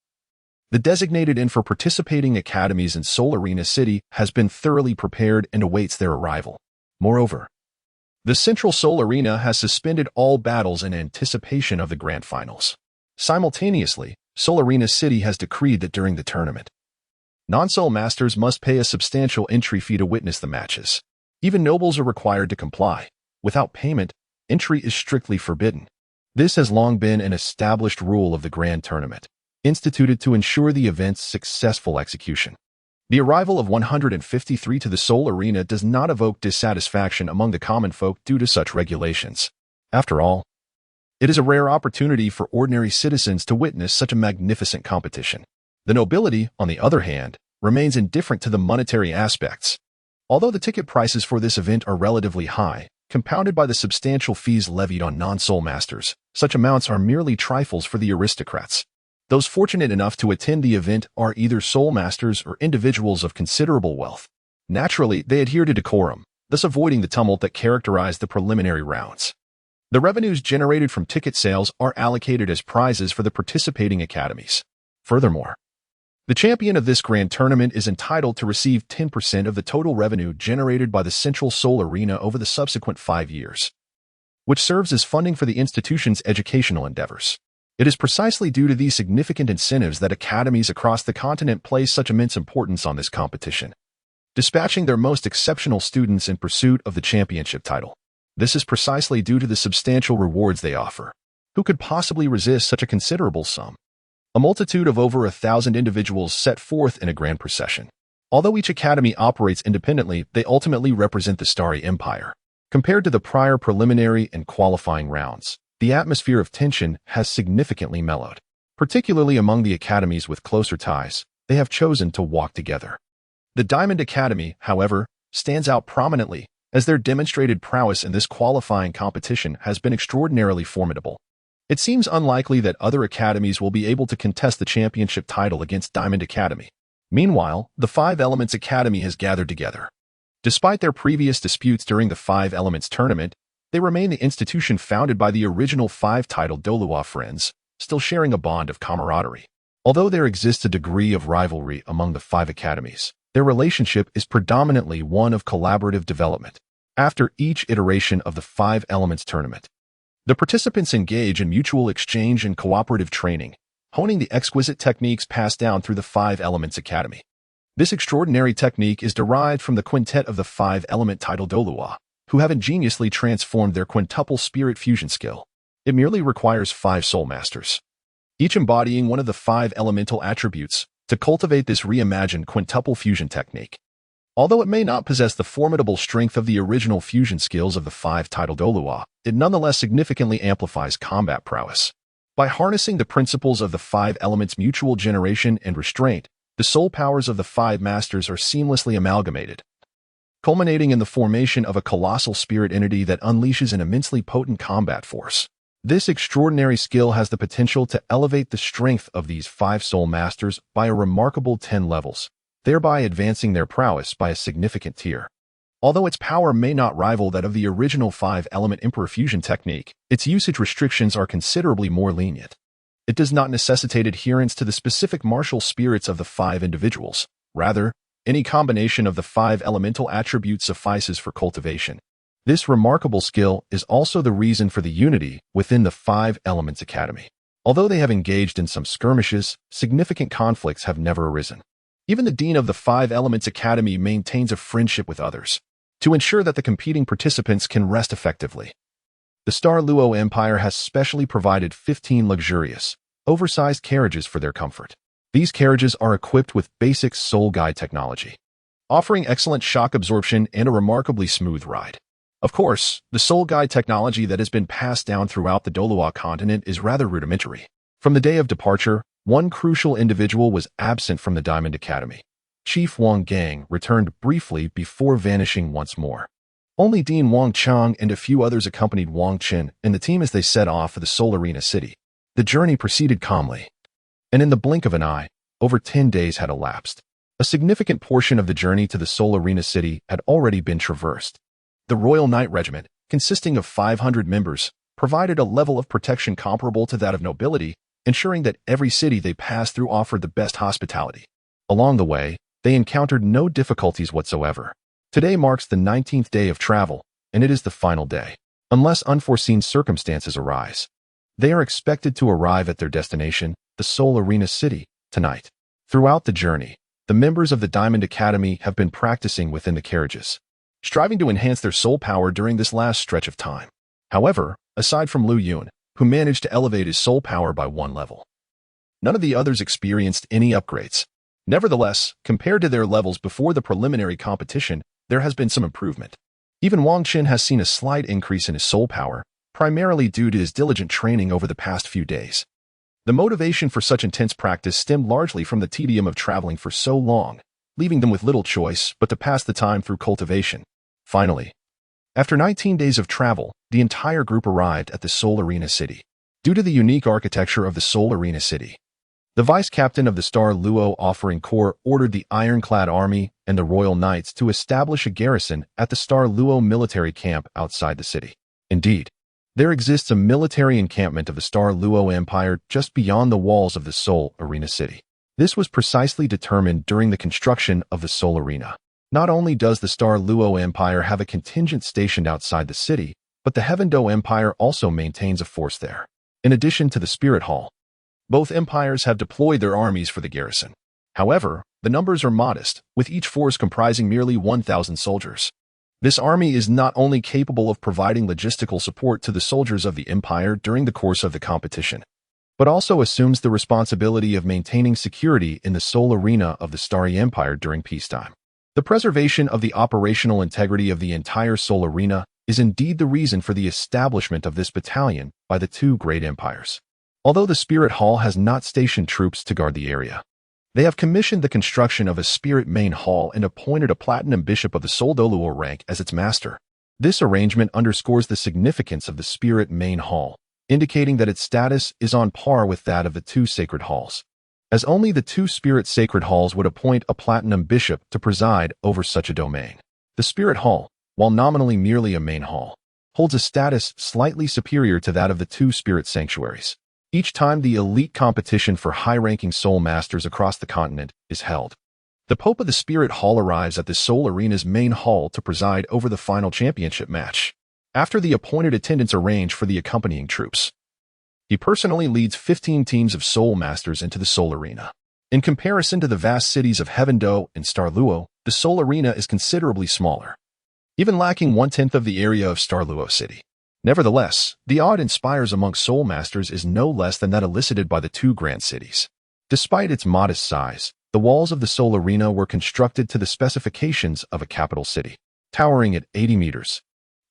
S1: The designated inn for participating academies in Seoul Arena City has been thoroughly prepared and awaits their arrival. Moreover, the Central Seoul Arena has suspended all battles in anticipation of the grand finals. Simultaneously, Seoul Arena City has decreed that during the tournament, non-Seoul masters must pay a substantial entry fee to witness the matches. Even nobles are required to comply. Without payment, entry is strictly forbidden. This has long been an established rule of the grand tournament, instituted to ensure the event's successful execution. The arrival of 153 to the Seoul Arena does not evoke dissatisfaction among the common folk due to such regulations. After all, it is a rare opportunity for ordinary citizens to witness such a magnificent competition. The nobility, on the other hand, remains indifferent to the monetary aspects. Although the ticket prices for this event are relatively high, compounded by the substantial fees levied on non-Seoul masters, such amounts are merely trifles for the aristocrats. Those fortunate enough to attend the event are either Seoul masters or individuals of considerable wealth. Naturally, they adhere to decorum, thus avoiding the tumult that characterized the preliminary rounds. The revenues generated from ticket sales are allocated as prizes for the participating academies. Furthermore, the champion of this grand tournament is entitled to receive 10% of the total revenue generated by the Central Seoul Arena over the subsequent 5 years, which serves as funding for the institution's educational endeavors. It is precisely due to these significant incentives that academies across the continent place such immense importance on this competition, dispatching their most exceptional students in pursuit of the championship title. This is precisely due to the substantial rewards they offer. Who could possibly resist such a considerable sum? A multitude of over 1,000 individuals set forth in a grand procession. Although each academy operates independently, they ultimately represent the Starry Empire. Compared to the prior preliminary and qualifying rounds, the atmosphere of tension has significantly mellowed. Particularly among the academies with closer ties, they have chosen to walk together. The Diamond Academy, however, stands out prominently, as their demonstrated prowess in this qualifying competition has been extraordinarily formidable. It seems unlikely that other academies will be able to contest the championship title against Diamond Academy. Meanwhile, the Five Elements Academy has gathered together. Despite their previous disputes during the Five Elements tournament, they remain the institution founded by the original five-titled Douluo friends, still sharing a bond of camaraderie. Although there exists a degree of rivalry among the five academies, their relationship is predominantly one of collaborative development. After each iteration of the Five Elements tournament, the participants engage in mutual exchange and cooperative training, honing the exquisite techniques passed down through the Five Elements Academy. This extraordinary technique is derived from the quintet of the five-element title Douluo, who have ingeniously transformed their quintuple spirit fusion skill. It merely requires 5 soul masters, each embodying one of the 5 elemental attributes, to cultivate this reimagined quintuple fusion technique. Although it may not possess the formidable strength of the original fusion skills of the 5-title Douluo, it nonetheless significantly amplifies combat prowess. By harnessing the principles of the 5 elements mutual generation and restraint, the soul powers of the 5 masters are seamlessly amalgamated, culminating in the formation of a colossal spirit entity that unleashes an immensely potent combat force. This extraordinary skill has the potential to elevate the strength of these 5 soul masters by a remarkable 10 levels, thereby advancing their prowess by a significant tier. Although its power may not rival that of the original 5-element Emperor fusion technique, its usage restrictions are considerably more lenient. It does not necessitate adherence to the specific martial spirits of the 5 individuals. Rather, any combination of the 5 elemental attributes suffices for cultivation. This remarkable skill is also the reason for the unity within the 5 Elements Academy. Although they have engaged in some skirmishes, significant conflicts have never arisen. Even the dean of the 5 Elements Academy maintains a friendship with others, to ensure that the competing participants can rest effectively. The Douluo Empire has specially provided 15 luxurious, oversized carriages for their comfort. These carriages are equipped with basic soul guide technology, offering excellent shock absorption and a remarkably smooth ride. Of course, the soul guide technology that has been passed down throughout the Douluo Continent is rather rudimentary. From the day of departure, one crucial individual was absent from the Diamond Academy. Chief Wang Gang returned briefly before vanishing once more. Only Dean Wang Chang and a few others accompanied Wang Qin and the team as they set off for the Seoul Arena City. The journey proceeded calmly, and in the blink of an eye, over 10 days had elapsed. A significant portion of the journey to the Seoul Arena City had already been traversed. The Royal Knight Regiment, consisting of 500 members, provided a level of protection comparable to that of nobility, ensuring that every city they passed through offered the best hospitality. Along the way, they encountered no difficulties whatsoever. Today marks the 19th day of travel, and it is the final day. Unless unforeseen circumstances arise, they are expected to arrive at their destination, the Soul Arena City, tonight. Throughout the journey, the members of the Diamond Academy have been practicing within the carriages, striving to enhance their soul power during this last stretch of time. However, aside from Lu Yun, who managed to elevate his soul power by 1 level, none of the others experienced any upgrades. Nevertheless, compared to their levels before the preliminary competition, there has been some improvement. Even Wang Qin has seen a slight increase in his soul power, primarily due to his diligent training over the past few days. The motivation for such intense practice stemmed largely from the tedium of traveling for so long, leaving them with little choice but to pass the time through cultivation. Finally, after 19 days of travel, the entire group arrived at the Soul Arena City. Due to the unique architecture of the Soul Arena City, the vice captain of the Star Luo Offering Corps ordered the Ironclad Army and the Royal Knights to establish a garrison at the Star Luo military camp outside the city. Indeed, there exists a military encampment of the Star Luo Empire just beyond the walls of the Soul Arena City. This was precisely determined during the construction of the Soul Arena. Not only does the Star Luo Empire have a contingent stationed outside the city, but the Heavendo Empire also maintains a force there. In addition to the Spirit Hall, both empires have deployed their armies for the garrison. However, the numbers are modest, with each force comprising merely 1,000 soldiers. This army is not only capable of providing logistical support to the soldiers of the empire during the course of the competition, but also assumes the responsibility of maintaining security in the Soul Arena of the Starry Empire during peacetime. The preservation of the operational integrity of the entire Soul Arena is indeed the reason for the establishment of this battalion by the two great empires. Although the Spirit Hall has not stationed troops to guard the area, they have commissioned the construction of a Spirit Main Hall and appointed a Platinum Bishop of the Soul Douluo rank as its master. This arrangement underscores the significance of the Spirit Main Hall, indicating that its status is on par with that of the two Sacred Halls, as only the two Spirit Sacred Halls would appoint a Platinum Bishop to preside over such a domain. The Spirit Hall, while nominally merely a main hall, holds a status slightly superior to that of the two Spirit Sanctuaries. Each time the elite competition for high-ranking Soul Masters across the continent is held, the Pope of the Spirit Hall arrives at the Soul Arena's main hall to preside over the final championship match. After the appointed attendants arrange for the accompanying troops, he personally leads 15 teams of Soul Masters into the Soul Arena. In comparison to the vast cities of Heavendo and Star Luo, the Soul Arena is considerably smaller, even lacking 1/10 of the area of Star Luo City. Nevertheless, the awe it inspires amongst Soul Masters is no less than that elicited by the two grand cities. Despite its modest size, the walls of the Soul Arena were constructed to the specifications of a capital city, towering at 80 meters.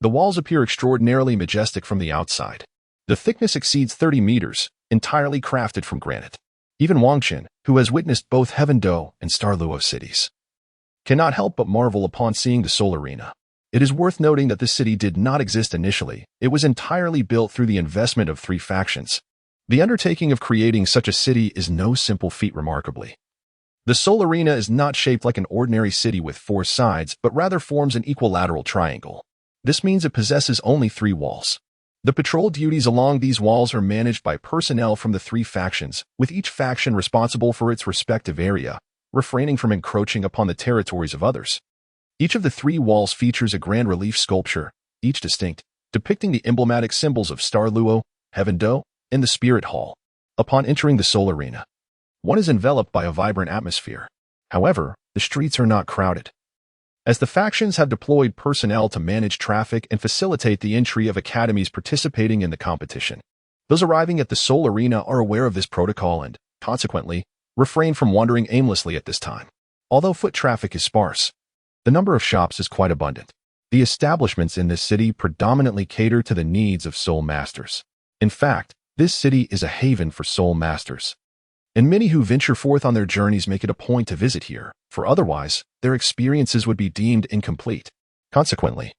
S1: The walls appear extraordinarily majestic from the outside. The thickness exceeds 30 meters, entirely crafted from granite. Even Wang Qin, who has witnessed both Heavendo and Star Luo cities, cannot help but marvel upon seeing the Soul Arena. It is worth noting that this city did not exist initially. It was entirely built through the investment of 3 factions. The undertaking of creating such a city is no simple feat remarkably. The Soul Arena is not shaped like an ordinary city with 4 sides, but rather forms an equilateral triangle. This means it possesses only 3 walls. The patrol duties along these walls are managed by personnel from the 3 factions, with each faction responsible for its respective area, refraining from encroaching upon the territories of others. Each of the 3 walls features a grand relief sculpture, each distinct, depicting the emblematic symbols of Star Luo, Heavendo, and the Spirit Hall. Upon entering the Soul Arena, one is enveloped by a vibrant atmosphere. However, the streets are not crowded, as the factions have deployed personnel to manage traffic and facilitate the entry of academies participating in the competition. Those arriving at the Soul Arena are aware of this protocol and, consequently, refrain from wandering aimlessly at this time. Although foot traffic is sparse, the number of shops is quite abundant. The establishments in this city predominantly cater to the needs of Soul Masters. In fact, this city is a haven for Soul Masters, and many who venture forth on their journeys make it a point to visit here, for otherwise, their experiences would be deemed incomplete. Consequently,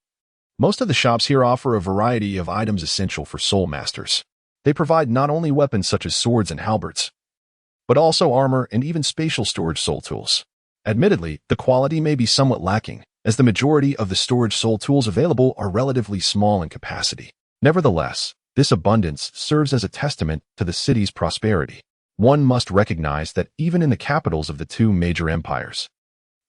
S1: most of the shops here offer a variety of items essential for Soul Masters. They provide not only weapons such as swords and halberds, but also armor and even spatial storage soul tools. Admittedly, the quality may be somewhat lacking, as the majority of the storage soul tools available are relatively small in capacity. Nevertheless, This abundance serves as a testament to the city's prosperity. One must recognize that even in the capitals of the two major empires,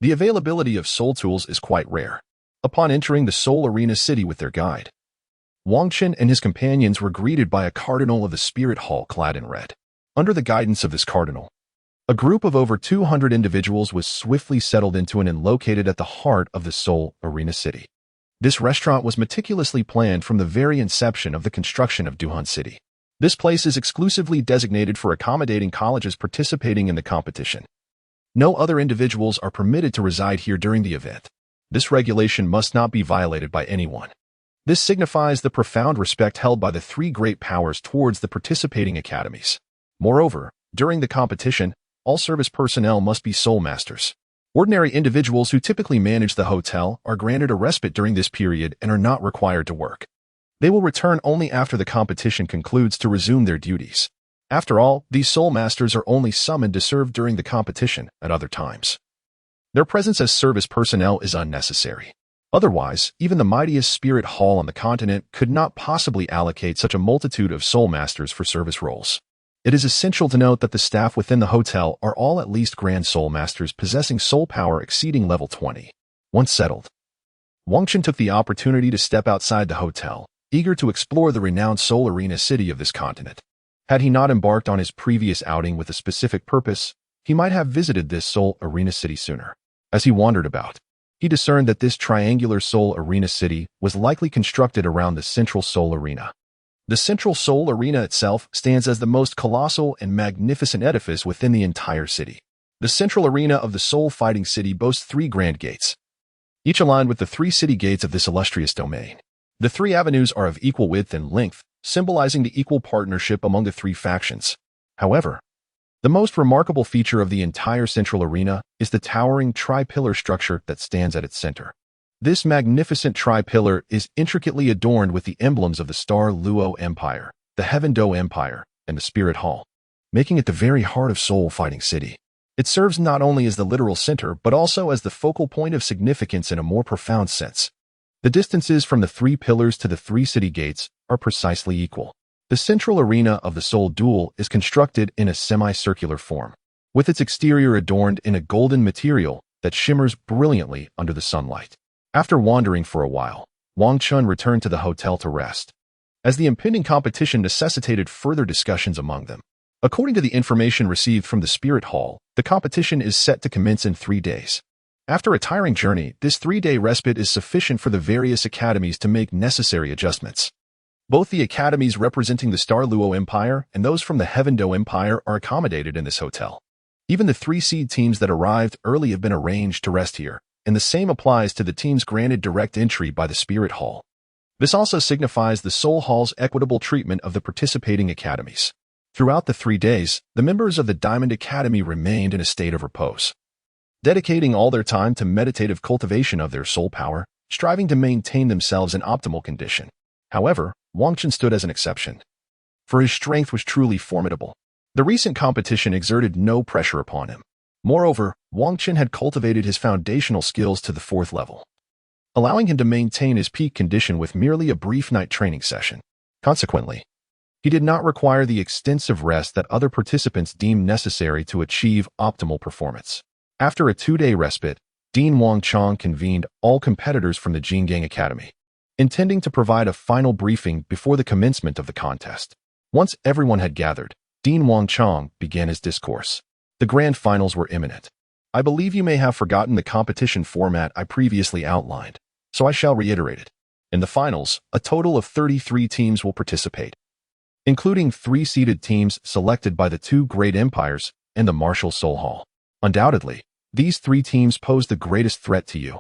S1: the availability of soul tools is quite rare. Upon entering the Soul Arena city with their guide, Wang Chen and his companions were greeted by a cardinal of the Spirit Hall clad in red. Under the guidance of this cardinal, a group of over 200 individuals was swiftly settled into an inn located at the heart of the Soul Arena city. This restaurant was meticulously planned from the very inception of the construction of Duhan City. This place is exclusively designated for accommodating colleges participating in the competition. No other individuals are permitted to reside here during the event. This regulation must not be violated by anyone. This signifies the profound respect held by the three great powers towards the participating academies. Moreover, during the competition, all service personnel must be soul masters. Ordinary individuals who typically manage the hotel are granted a respite during this period and are not required to work. They will return only after the competition concludes to resume their duties. After all, these soul masters are only summoned to serve during the competition at other times. Their presence as service personnel is unnecessary. Otherwise, even the mightiest spirit hall on the continent could not possibly allocate such a multitude of soul masters for service roles. It is essential to note that the staff within the hotel are all at least Grand Soul Masters possessing soul power exceeding level 20. Once settled, Wang Chen took the opportunity to step outside the hotel, eager to explore the renowned Soul Arena city of this continent. Had he not embarked on his previous outing with a specific purpose, he might have visited this Soul Arena city sooner. As he wandered about, he discerned that this triangular Soul Arena city was likely constructed around the central Soul Arena. The central Soul Arena itself stands as the most colossal and magnificent edifice within the entire city. The central arena of the Soul Fighting City boasts 3 grand gates, each aligned with the 3 city gates of this illustrious domain. The 3 avenues are of equal width and length, symbolizing the equal partnership among the 3 factions. However, the most remarkable feature of the entire central arena is the towering tri-pillar structure that stands at its center. This magnificent tri-pillar is intricately adorned with the emblems of the Douluo Empire, the Xingluo Empire, and the Spirit Hall, making it the very heart of Soul Fighting City. It serves not only as the literal center but also as the focal point of significance in a more profound sense. The distances from the 3 pillars to the 3 city gates are precisely equal. The central arena of the Soul Duel is constructed in a semicircular form, with its exterior adorned in a golden material that shimmers brilliantly under the sunlight. After wandering for a while, Wang Chen returned to the hotel to rest, as the impending competition necessitated further discussions among them. According to the information received from the Spirit Hall, the competition is set to commence in 3 days. After a tiring journey, this 3-day respite is sufficient for the various academies to make necessary adjustments. Both the academies representing the Douluo Empire and those from the Xingluo Empire are accommodated in this hotel. Even the 3 seed teams that arrived early have been arranged to rest here, and the same applies to the teams granted direct entry by the Spirit Hall. This also signifies the Soul Hall's equitable treatment of the participating academies. Throughout the 3 days, the members of the Diamond Academy remained in a state of repose, dedicating all their time to meditative cultivation of their soul power, striving to maintain themselves in optimal condition. However, Wang Chen stood as an exception, for his strength was truly formidable. The recent competition exerted no pressure upon him. Moreover, Wang Chen had cultivated his foundational skills to the 4th level, allowing him to maintain his peak condition with merely a brief night training session. Consequently, he did not require the extensive rest that other participants deemed necessary to achieve optimal performance. After a 2-day respite, Dean Wang Chong convened all competitors from the Jingang Academy, intending to provide a final briefing before the commencement of the contest. Once everyone had gathered, Dean Wang Chong began his discourse. The grand finals were imminent. I believe you may have forgotten the competition format I previously outlined, so I shall reiterate it. In the finals, a total of 33 teams will participate, including 3 seeded teams selected by the 2 great empires and the Martial Soul Hall. Undoubtedly, these 3 teams pose the greatest threat to you,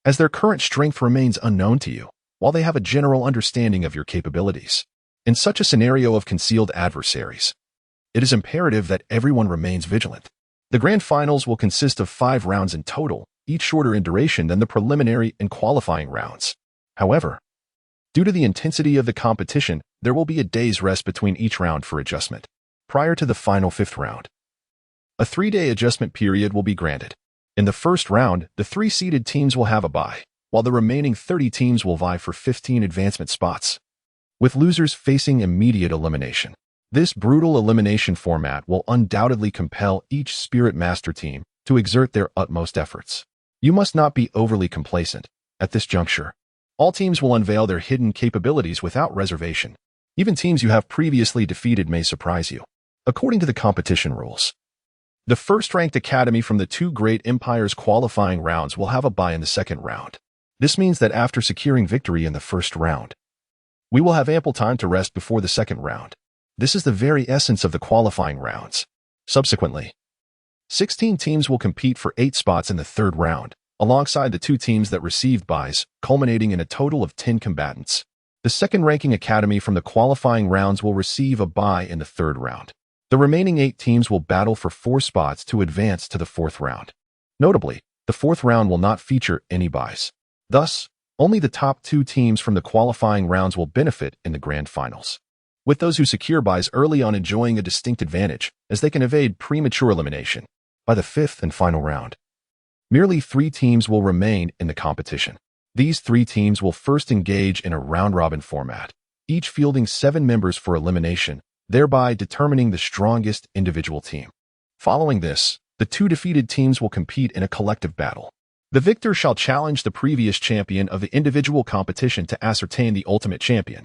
S1: as their current strength remains unknown to you, while they have a general understanding of your capabilities. In such a scenario of concealed adversaries, it is imperative that everyone remains vigilant. The grand finals will consist of 5 rounds in total, each shorter in duration than the preliminary and qualifying rounds. However, due to the intensity of the competition, there will be a day's rest between each round for adjustment. Prior to the final 5th round, a 3-day adjustment period will be granted. In the first round, the 3 seeded teams will have a bye, while the remaining 30 teams will vie for 15 advancement spots. with losers facing immediate elimination. This brutal elimination format will undoubtedly compel each Spirit Master team to exert their utmost efforts. You must not be overly complacent. At this juncture, all teams will unveil their hidden capabilities without reservation. Even teams you have previously defeated may surprise you. According to the competition rules, the first-ranked academy from the two great empires' qualifying rounds will have a bye in the second round. This means that after securing victory in the first round, we will have ample time to rest before the second round. This is the very essence of the qualifying rounds. Subsequently, 16 teams will compete for 8 spots in the third round, alongside the 2 teams that received byes, culminating in a total of 10 combatants. The second-ranking academy from the qualifying rounds will receive a bye in the third round. The remaining 8 teams will battle for 4 spots to advance to the fourth round. Notably, the fourth round will not feature any byes. Thus, only the top 2 teams from the qualifying rounds will benefit in the grand finals, with those who secure byes early on enjoying a distinct advantage, as they can evade premature elimination. By the fifth and final round, merely 3 teams will remain in the competition. These 3 teams will first engage in a round-robin format, each fielding 7 members for elimination, thereby determining the strongest individual team. Following this, the 2 defeated teams will compete in a collective battle. The victor shall challenge the previous champion of the individual competition to ascertain the ultimate champion.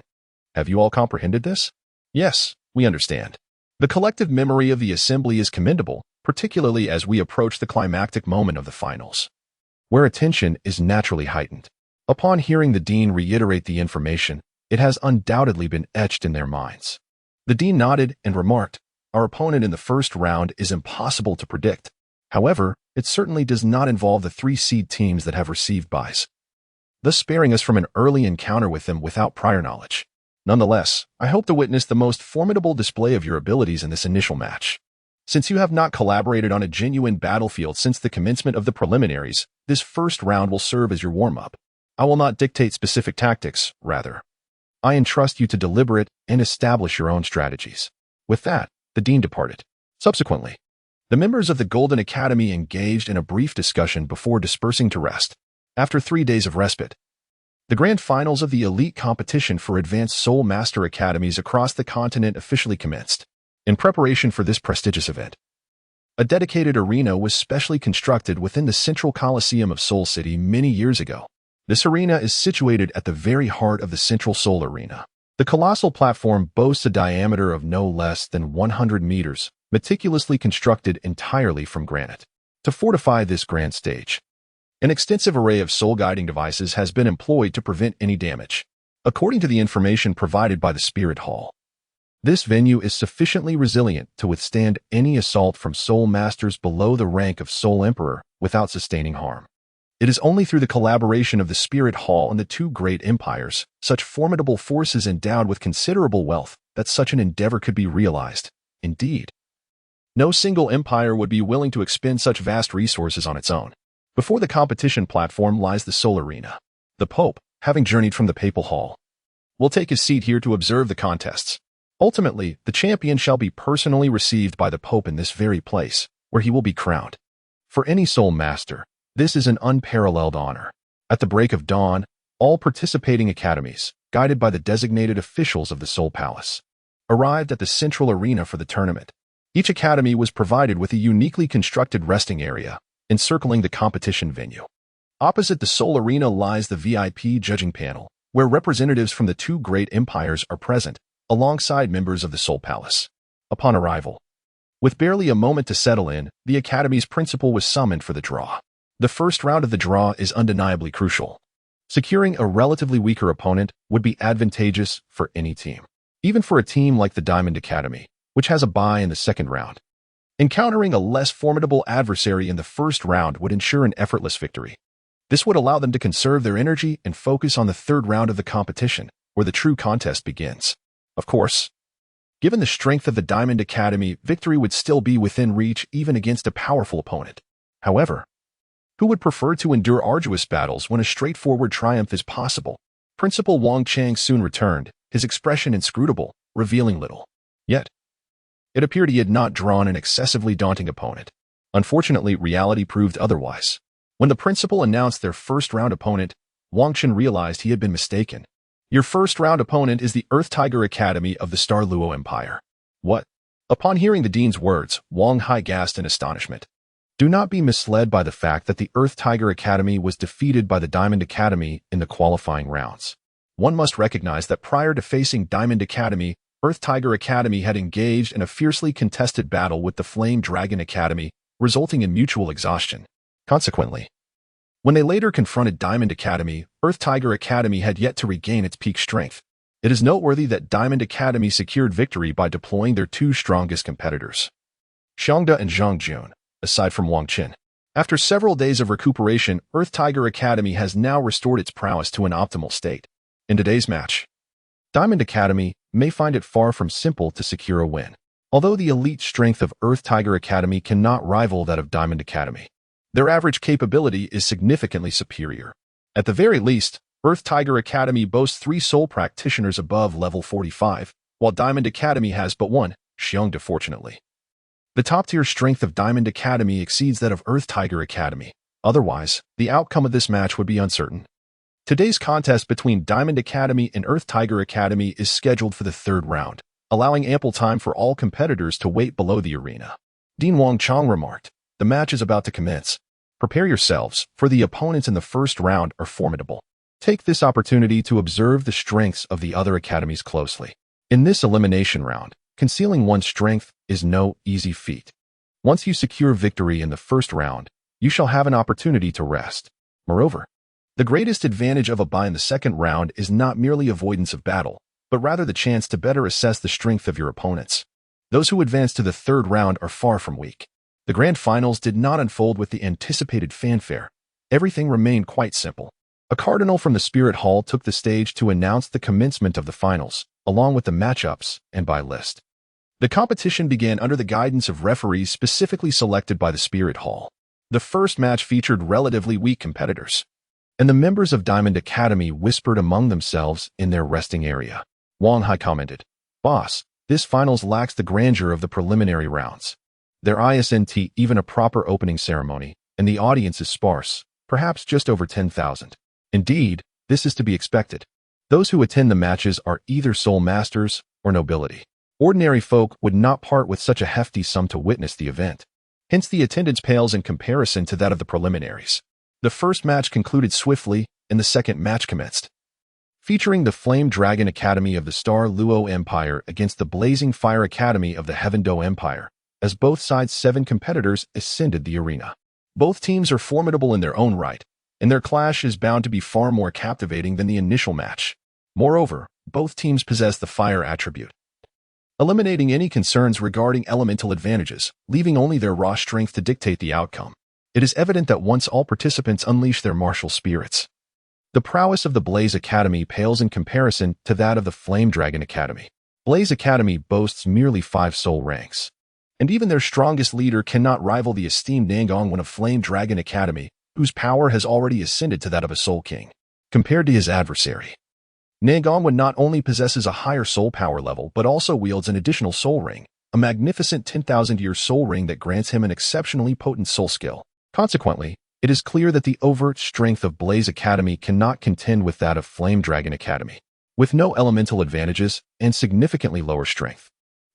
S1: Have you all comprehended this? Yes, we understand. The collective memory of the assembly is commendable, particularly as we approach the climactic moment of the finals, where attention is naturally heightened. Upon hearing the dean reiterate the information, it has undoubtedly been etched in their minds. The dean nodded and remarked, "Our opponent in the first round is impossible to predict. However, it certainly does not involve the 3 seed teams that have received byes, thus sparing us from an early encounter with them without prior knowledge. Nonetheless, I hope to witness the most formidable display of your abilities in this initial match. Since you have not collaborated on a genuine battlefield since the commencement of the preliminaries, this first round will serve as your warm-up. I will not dictate specific tactics, rather, I entrust you to deliberate and establish your own strategies." With that, the dean departed. Subsequently, the members of the Golden Academy engaged in a brief discussion before dispersing to rest. After 3 days of respite, the grand finals of the elite competition for advanced Soul Master Academies across the continent officially commenced. In preparation for this prestigious event, a dedicated arena was specially constructed within the Central Coliseum of Soul City many years ago. This arena is situated at the very heart of the Central Soul Arena. The colossal platform boasts a diameter of no less than 100 meters, meticulously constructed entirely from granite. To fortify this grand stage, an extensive array of soul-guiding devices has been employed to prevent any damage. According to the information provided by the Spirit Hall, this venue is sufficiently resilient to withstand any assault from Soul Masters below the rank of Soul Emperor without sustaining harm. It is only through the collaboration of the Spirit Hall and the 2 great empires, such formidable forces endowed with considerable wealth, that such an endeavor could be realized. Indeed, no single empire would be willing to expend such vast resources on its own. Before the competition platform lies the Soul Arena. The Pope, having journeyed from the Papal Hall, will take his seat here to observe the contests. Ultimately, the champion shall be personally received by the Pope in this very place, where he will be crowned. For any Soul Master, this is an unparalleled honor. At the break of dawn, all participating academies, guided by the designated officials of the Soul Palace, arrived at the central arena for the tournament. Each academy was provided with a uniquely constructed resting area, encircling the competition venue. Opposite the Soul Arena lies the VIP judging panel, where representatives from the 2 great empires are present, alongside members of the Soul Palace. Upon arrival, with barely a moment to settle in, the academy's principal was summoned for the draw. The first round of the draw is undeniably crucial. Securing a relatively weaker opponent would be advantageous for any team, even for a team like the Diamond Academy, which has a bye in the second round. Encountering a less formidable adversary in the first round would ensure an effortless victory. This would allow them to conserve their energy and focus on the third round of the competition, where the true contest begins. Of course, given the strength of the Diamond Academy, victory would still be within reach even against a powerful opponent. However, who would prefer to endure arduous battles when a straightforward triumph is possible? Principal Wang Chang soon returned, his expression inscrutable, revealing little. Yet, it appeared he had not drawn an excessively daunting opponent. Unfortunately, reality proved otherwise. When the principal announced their first-round opponent, Wang Chen realized he had been mistaken. Your first round opponent is the Earth Tiger Academy of the Luo Empire. What? Upon hearing the dean's words, Wang Hai gasped in astonishment. Do not be misled by the fact that the Earth Tiger Academy was defeated by the Diamond Academy in the qualifying rounds. One must recognize that prior to facing Diamond Academy, Earth Tiger Academy had engaged in a fiercely contested battle with the Flame Dragon Academy, resulting in mutual exhaustion. Consequently, when they later confronted Diamond Academy, Earth Tiger Academy had yet to regain its peak strength. It is noteworthy that Diamond Academy secured victory by deploying their two strongest competitors, Xiangda and Zhang Jun, aside from Wang Qin. After several days of recuperation, Earth Tiger Academy has now restored its prowess to an optimal state. In today's match, Diamond Academy may find it far from simple to secure a win. Although the elite strength of Earth Tiger Academy cannot rival that of Diamond Academy, their average capability is significantly superior. At the very least, Earth Tiger Academy boasts 3 soul practitioners above level 45, while Diamond Academy has but one, Xiangda fortunately. The top-tier strength of Diamond Academy exceeds that of Earth Tiger Academy. Otherwise, the outcome of this match would be uncertain. Today's contest between Diamond Academy and Earth Tiger Academy is scheduled for the 3rd round, allowing ample time for all competitors to wait below the arena. Dean Wang Chang remarked, "The match is about to commence. Prepare yourselves, for the opponents in the first round are formidable. Take this opportunity to observe the strengths of the other academies closely. In this elimination round, concealing one's strength is no easy feat. Once you secure victory in the first round, you shall have an opportunity to rest. Moreover, the greatest advantage of a buy in the second round is not merely avoidance of battle, but rather the chance to better assess the strength of your opponents. Those who advance to the 3rd round are far from weak. The grand finals did not unfold with the anticipated fanfare. Everything remained quite simple. A cardinal from the Spirit Hall took the stage to announce the commencement of the finals, along with the matchups and by list. The competition began under the guidance of referees specifically selected by the Spirit Hall. The first match featured relatively weak competitors, and the members of Diamond Academy whispered among themselves in their resting area. Wang Hai commented, "Boss, this finals lacks the grandeur of the preliminary rounds. There isn't even a proper opening ceremony, and the audience is sparse, perhaps just over 10,000. Indeed, this is to be expected. Those who attend the matches are either soul masters or nobility. Ordinary folk would not part with such a hefty sum to witness the event. Hence the attendance pales in comparison to that of the preliminaries." The first match concluded swiftly, and the second match commenced. Featuring the Flame Dragon Academy of the Luo Empire against the Blazing Fire Academy of the Heaven-Do Empire, as both sides' 7 competitors ascended the arena. Both teams are formidable in their own right, and their clash is bound to be far more captivating than the initial match. Moreover, both teams possess the fire attribute, eliminating any concerns regarding elemental advantages, leaving only their raw strength to dictate the outcome. It is evident that once all participants unleash their martial spirits, the prowess of the Blaze Academy pales in comparison to that of the Flame Dragon Academy. Blaze Academy boasts merely 5 soul ranks, and even their strongest leader cannot rival the esteemed Jingang of Flame Dragon Academy, whose power has already ascended to that of a Soul King. Compared to his adversary, Jingang not only possesses a higher soul power level, but also wields an additional soul ring, a magnificent 10,000-year soul ring that grants him an exceptionally potent soul skill. Consequently, it is clear that the overt strength of Blaze Academy cannot contend with that of Flame Dragon Academy. With no elemental advantages and significantly lower strength,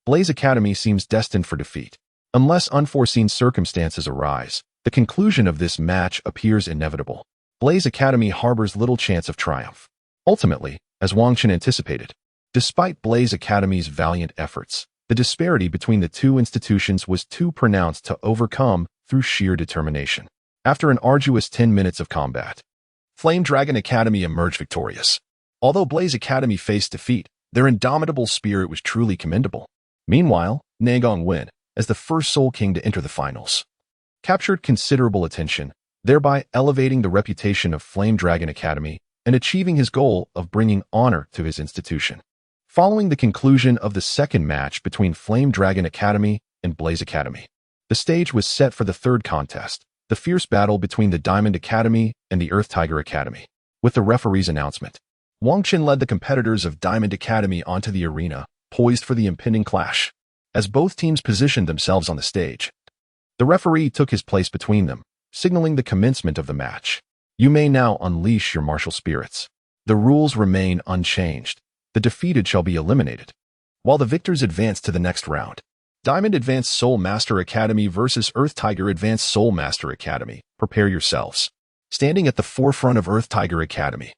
S1: Blaze Academy seems destined for defeat. Unless unforeseen circumstances arise, the conclusion of this match appears inevitable. Blaze Academy harbors little chance of triumph. Ultimately, as Wang Qin anticipated, despite Blaze Academy's valiant efforts, the disparity between the two institutions was too pronounced to overcome through sheer determination. After an arduous 10 minutes of combat, Flame Dragon Academy emerged victorious. Although Blaze Academy faced defeat, their indomitable spirit was truly commendable. Meanwhile, Jingang Wen, as the first Soul King to enter the finals, captured considerable attention, thereby elevating the reputation of Flame Dragon Academy and achieving his goal of bringing honor to his institution. Following the conclusion of the second match between Flame Dragon Academy and Blaze Academy, the stage was set for the 3rd contest, the fierce battle between the Diamond Academy and the Earth Tiger Academy. With the referee's announcement, Wang Qin led the competitors of Diamond Academy onto the arena, poised for the impending clash. As both teams positioned themselves on the stage, the referee took his place between them, signaling the commencement of the match. "You may now unleash your martial spirits." The rules remain unchanged. The defeated shall be eliminated, while the victors advance to the next round. Diamond Advanced Soul Master Academy versus Earth Tiger Advanced Soul Master Academy. Prepare yourselves. Standing at the forefront of Earth Tiger Academy,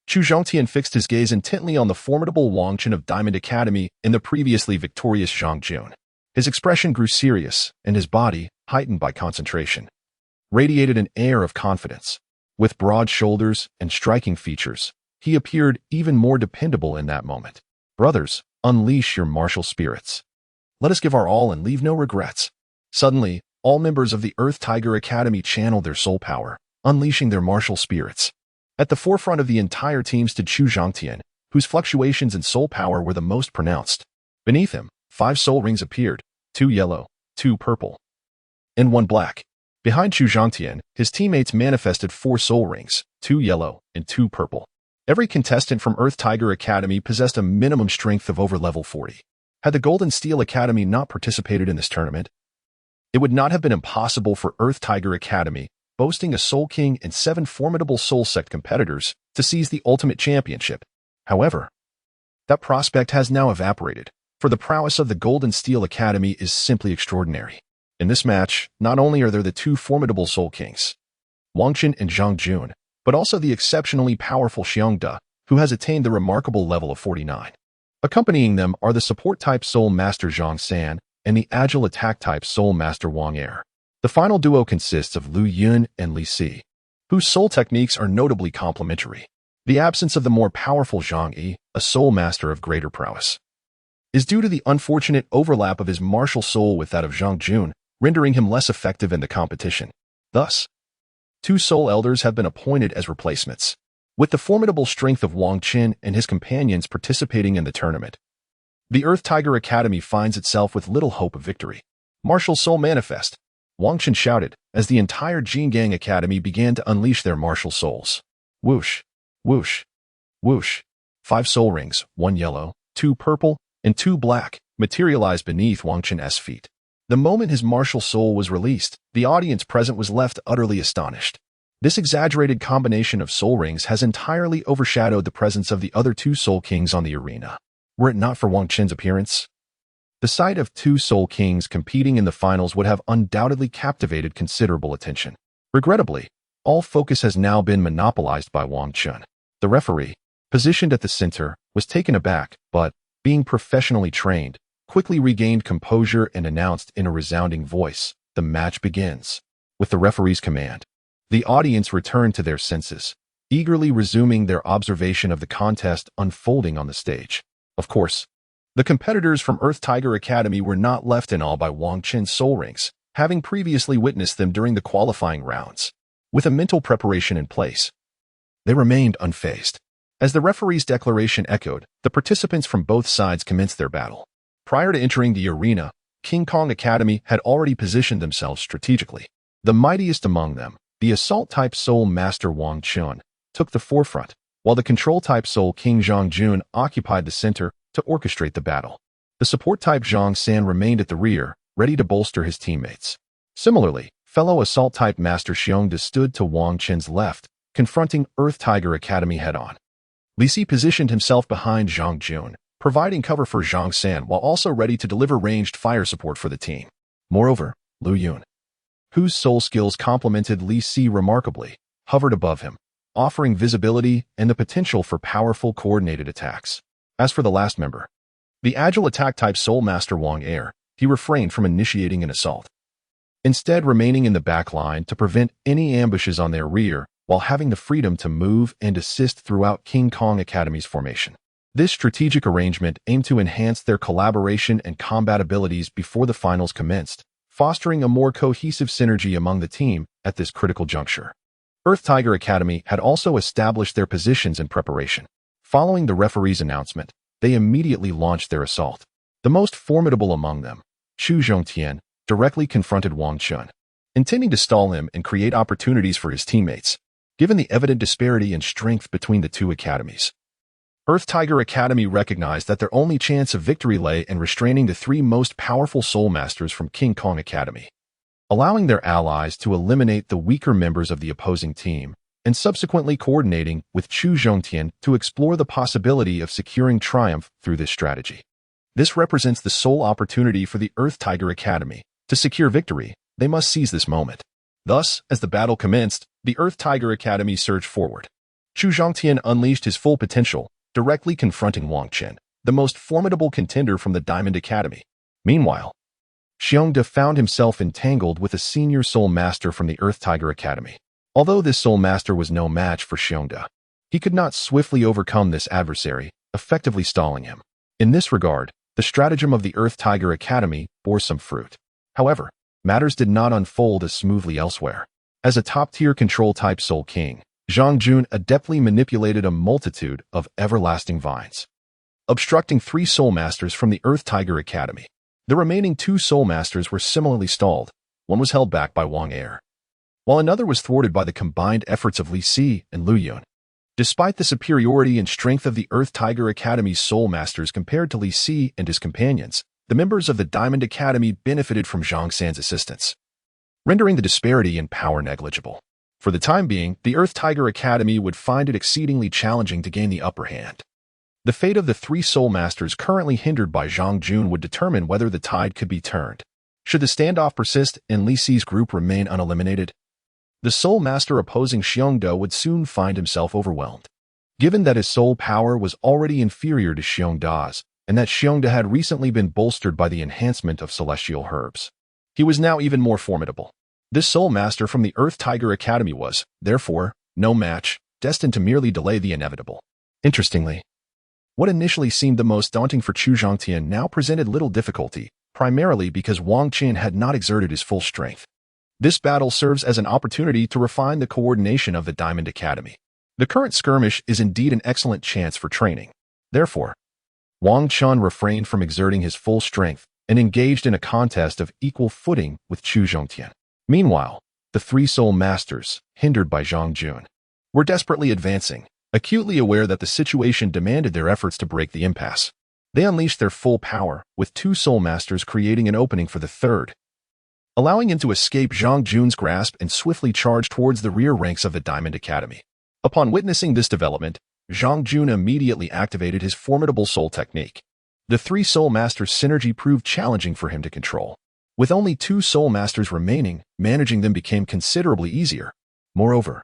S1: Chu Zhongtian fixed his gaze intently on the formidable Wang Chen of Diamond Academy and the previously victorious Zhang Jun. His expression grew serious, and his body, heightened by concentration, radiated an air of confidence. With broad shoulders and striking features, he appeared even more dependable in that moment. Brothers, unleash your martial spirits. Let us give our all and leave no regrets. Suddenly, all members of the Earth Tiger Academy channeled their soul power, unleashing their martial spirits. At the forefront of the entire team stood Chu Zhongtian, whose fluctuations in soul power were the most pronounced. Beneath him, 5 soul rings appeared, 2 yellow, 2 purple, and 1 black. Behind Chu Zhongtian, his teammates manifested 4 soul rings, 2 yellow and 2 purple. Every contestant from Earth Tiger Academy possessed a minimum strength of over level 40. Had the Golden Steel Academy not participated in this tournament, it would not have been impossible for Earth Tiger Academy, boasting a Soul King and 7 formidable Soul Sect competitors, to seize the ultimate championship. However, that prospect has now evaporated, for the prowess of the Golden Steel Academy is simply extraordinary. In this match, not only are there the 2 formidable Soul Kings, Wang Chen and Zhang Jun, but also the exceptionally powerful Xiong De, who has attained the remarkable level of 49. Accompanying them are the support-type Soul Master Zhang San and the agile attack-type Soul Master Wang Er. The final duo consists of Lu Yun and Li Si, whose soul techniques are notably complementary. The absence of the more powerful Zhang Yi, a Soul Master of greater prowess, is due to the unfortunate overlap of his martial soul with that of Zhang Jun, rendering him less effective in the competition. Thus, 2 Soul Elders have been appointed as replacements. With the formidable strength of Wang Chen and his companions participating in the tournament, the Earth Tiger Academy finds itself with little hope of victory. Martial Soul Manifest, Wang Chen shouted as the entire Jingang Academy began to unleash their martial souls. Whoosh, whoosh, whoosh. 5 soul rings, 1 yellow, 2 purple, and 2 black, materialized beneath Wang Chen's feet. The moment his martial soul was released, the audience present was left utterly astonished. This exaggerated combination of soul rings has entirely overshadowed the presence of the other 2 Soul Kings on the arena. Were it not for Wang Chen's appearance, the sight of 2 Soul Kings competing in the finals would have undoubtedly captivated considerable attention. Regrettably, all focus has now been monopolized by Wang Chen. The referee, positioned at the center, was taken aback, but, being professionally trained, quickly regained composure and announced in a resounding voice, "The match begins." With the referee's command, the audience returned to their senses, eagerly resuming their observation of the contest unfolding on the stage. Of course, the competitors from Earth Tiger Academy were not left in awe by Wang Chen's soul rings, having previously witnessed them during the qualifying rounds. With a mental preparation in place, they remained unfazed. As the referee's declaration echoed, the participants from both sides commenced their battle. Prior to entering the arena, King Kong Academy had already positioned themselves strategically. The mightiest among them, the Assault-type Soul Master Wang Chen, took the forefront, while the Control-type Soul King Zhang Jun occupied the center to orchestrate the battle. The Support-type Zhang San remained at the rear, ready to bolster his teammates. Similarly, fellow Assault-type Master Xiong De stood to Wang Chen's left, confronting Earth Tiger Academy head-on. Li Si positioned himself behind Zhang Jun, providing cover for Zhang San while also ready to deliver ranged fire support for the team. Moreover, Lu Yun, whose soul skills complemented Li Si remarkably, hovered above him, offering visibility and the potential for powerful coordinated attacks. As for the last member, the agile attack-type Soul Master Wang Er, he refrained from initiating an assault, instead remaining in the back line to prevent any ambushes on their rear while having the freedom to move and assist throughout King Kong Academy's formation. This strategic arrangement aimed to enhance their collaboration and combat abilities before the finals commenced, fostering a more cohesive synergy among the team at this critical juncture. Earth Tiger Academy had also established their positions in preparation. Following the referee's announcement, they immediately launched their assault. The most formidable among them, Chu Zhongtian, directly confronted Wang Chen, intending to stall him and create opportunities for his teammates. Given the evident disparity in strength between the 2 academies, Earth Tiger Academy recognized that their only chance of victory lay in restraining the 3 most powerful Soul Masters from King Kong Academy. Allowing their allies to eliminate the weaker members of the opposing team, and subsequently coordinating with Chu Zhongtian to explore the possibility of securing triumph through this strategy. This represents the sole opportunity for the Earth Tiger Academy. To secure victory, they must seize this moment. Thus, as the battle commenced, the Earth Tiger Academy surged forward. Chu Zhongtian unleashed his full potential, directly confronting Wang Chen, the most formidable contender from the Diamond Academy. Meanwhile, Xiongda found himself entangled with a senior soul master from the Earth Tiger Academy. Although this soul master was no match for Xiongda, he could not swiftly overcome this adversary, effectively stalling him. In this regard, the stratagem of the Earth Tiger Academy bore some fruit. However, matters did not unfold as smoothly elsewhere. As a top-tier control-type Soul King, Zhang Jun adeptly manipulated a multitude of everlasting vines, obstructing 3 Soul Masters from the Earth Tiger Academy. The remaining 2 Soul Masters were similarly stalled. One was held back by Wang Er, while another was thwarted by the combined efforts of Li Si and Lu Yun. Despite the superiority and strength of the Earth Tiger Academy's Soul Masters compared to Li Si and his companions, the members of the Diamond Academy benefited from Zhang San's assistance, rendering the disparity in power negligible. For the time being, the Earth Tiger Academy would find it exceedingly challenging to gain the upper hand. The fate of the 3 Soul Masters currently hindered by Zhang Jun would determine whether the tide could be turned. Should the standoff persist and Li Si's group remain uneliminated, the Soul Master opposing Xiongda would soon find himself overwhelmed. Given that his soul power was already inferior to Xiongda's, and that Xiongda had recently been bolstered by the enhancement of celestial herbs, he was now even more formidable. This Soul Master from the Earth Tiger Academy was, therefore, no match, destined to merely delay the inevitable. Interestingly, what initially seemed the most daunting for Chu Zhongtian now presented little difficulty, primarily because Wang Chen had not exerted his full strength. This battle serves as an opportunity to refine the coordination of the Diamond Academy. The current skirmish is indeed an excellent chance for training. Therefore, Wang Chen refrained from exerting his full strength and engaged in a contest of equal footing with Chu Zhongtian. Meanwhile, the 3 Soul Masters, hindered by Zhang Jun, were desperately advancing, acutely aware that the situation demanded their efforts to break the impasse. They unleashed their full power, with 2 Soul Masters creating an opening for the third, allowing him to escape Zhang Jun's grasp and swiftly charge towards the rear ranks of the Diamond Academy. Upon witnessing this development, Zhang Jun immediately activated his formidable soul technique. The 3 Soul Masters' synergy proved challenging for him to control. With only 2 Soul Masters remaining, managing them became considerably easier. Moreover,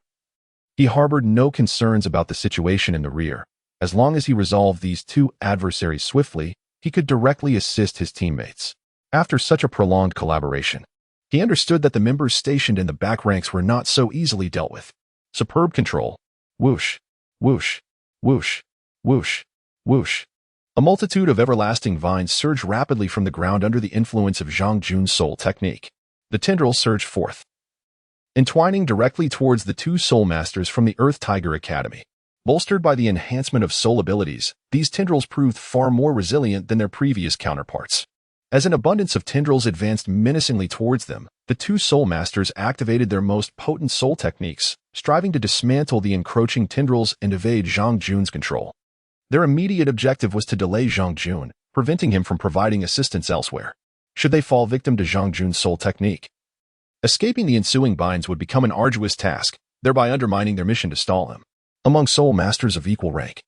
S1: he harbored no concerns about the situation in the rear. As long as he resolved these 2 adversaries swiftly, he could directly assist his teammates. After such a prolonged collaboration, he understood that the members stationed in the back ranks were not so easily dealt with. Superb control. Whoosh, whoosh, whoosh, whoosh, whoosh. A multitude of everlasting vines surged rapidly from the ground under the influence of Zhang Jun's soul technique. The tendrils surged forth, entwining directly towards the 2 Soul Masters from the Earth Tiger Academy. Bolstered by the enhancement of soul abilities, these tendrils proved far more resilient than their previous counterparts. As an abundance of tendrils advanced menacingly towards them, the 2 Soul Masters activated their most potent soul techniques, striving to dismantle the encroaching tendrils and evade Zhang Jun's control. Their immediate objective was to delay Zhang Jun, preventing him from providing assistance elsewhere, should they fall victim to Zhang Jun's soul technique. Escaping the ensuing binds would become an arduous task, thereby undermining their mission to stall him. Among Soul Masters of equal rank,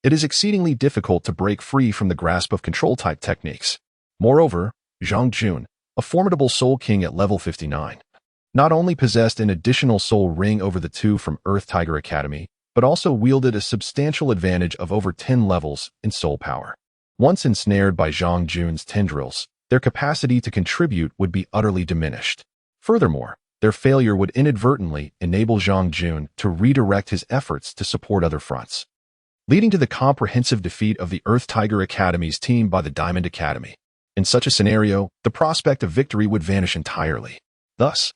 S1: it is exceedingly difficult to break free from the grasp of control-type techniques. Moreover, Zhang Jun, a formidable Soul King at level 59, not only possessed an additional soul ring over the 2 from Earth Tiger Academy, but also wielded a substantial advantage of over 10 levels in soul power. Once ensnared by Zhang Jun's tendrils, their capacity to contribute would be utterly diminished. Furthermore, their failure would inadvertently enable Zhang Jun to redirect his efforts to support other fronts, leading to the comprehensive defeat of the Earth Tiger Academy's team by the Diamond Academy. In such a scenario, the prospect of victory would vanish entirely. Thus,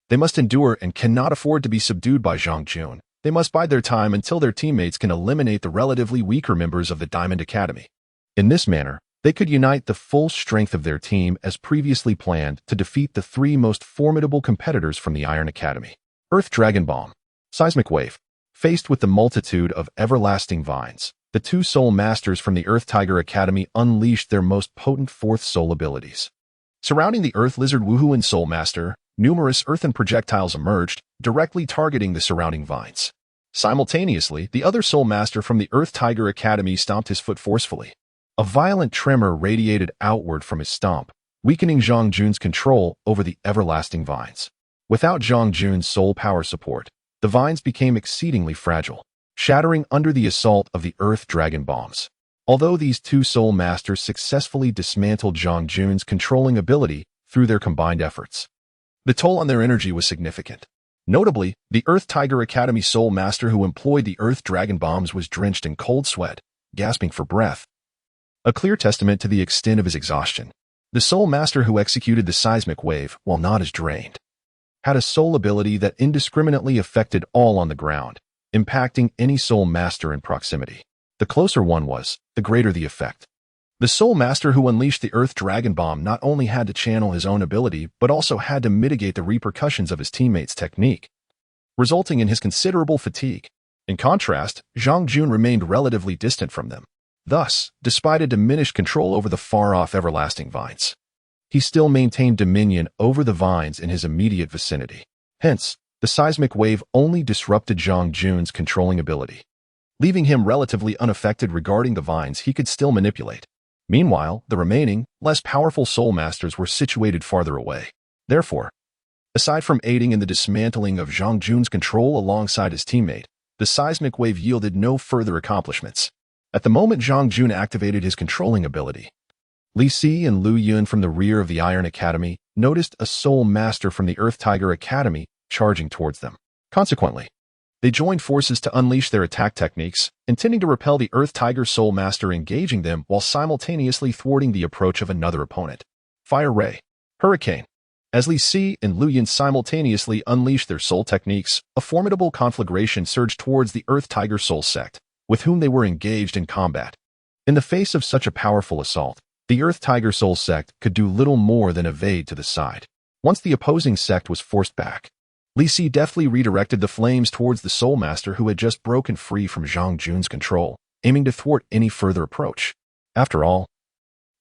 S1: they must endure and cannot afford to be subdued by Zhang Jun. They must bide their time until their teammates can eliminate the relatively weaker members of the Diamond Academy. In this manner, they could unite the full strength of their team as previously planned to defeat the 3 most formidable competitors from the Iron Academy. Earth Dragon Bomb. Seismic Wave. Faced with the multitude of everlasting vines, the 2 Soul Masters from the Earth Tiger Academy unleashed their most potent 4th soul abilities. Surrounding the Earth Lizard Wuhuan Soul Master, numerous earthen projectiles emerged, directly targeting the surrounding vines. Simultaneously, the other Soul Master from the Earth Tiger Academy stomped his foot forcefully. A violent tremor radiated outward from his stomp, weakening Zhang Jun's control over the everlasting vines. Without Zhang Jun's soul power support, the vines became exceedingly fragile, shattering under the assault of the Earth Dragon bombs. Although these two Soul Masters successfully dismantled Zhang Jun's controlling ability through their combined efforts, the toll on their energy was significant. Notably, the Earth Tiger Academy Soul Master who employed the Earth Dragon bombs was drenched in cold sweat, gasping for breath, a clear testament to the extent of his exhaustion. The Soul Master who executed the seismic wave, while not as drained, had a soul ability that indiscriminately affected all on the ground, impacting any Soul Master in proximity. The closer one was, the greater the effect. The Soul Master who unleashed the Earth Dragon Bomb not only had to channel his own ability but also had to mitigate the repercussions of his teammates' technique, resulting in his considerable fatigue. In contrast, Zhang Jun remained relatively distant from them. Thus, despite a diminished control over the far-off everlasting vines, he still maintained dominion over the vines in his immediate vicinity. Hence, the seismic wave only disrupted Zhang Jun's controlling ability, leaving him relatively unaffected regarding the vines he could still manipulate. Meanwhile, the remaining, less powerful Soul Masters were situated farther away. Therefore, aside from aiding in the dismantling of Zhang Jun's control alongside his teammate, the seismic wave yielded no further accomplishments. At the moment Zhang Jun activated his controlling ability, Li Si and Lu Yun from the rear of the Iron Academy noticed a Soul Master from the Earth Tiger Academy charging towards them. Consequently, they joined forces to unleash their attack techniques, intending to repel the Earth Tiger Soul Master engaging them while simultaneously thwarting the approach of another opponent. Fire Ray, Hurricane. As Li Si and Lu Yun simultaneously unleashed their soul techniques, a formidable conflagration surged towards the Earth Tiger Soul Sect, with whom they were engaged in combat. In the face of such a powerful assault, the Earth Tiger Soul Sect could do little more than evade to the side. Once the opposing sect was forced back, Li Si deftly redirected the flames towards the Soul Master who had just broken free from Zhang Jun's control, aiming to thwart any further approach. After all,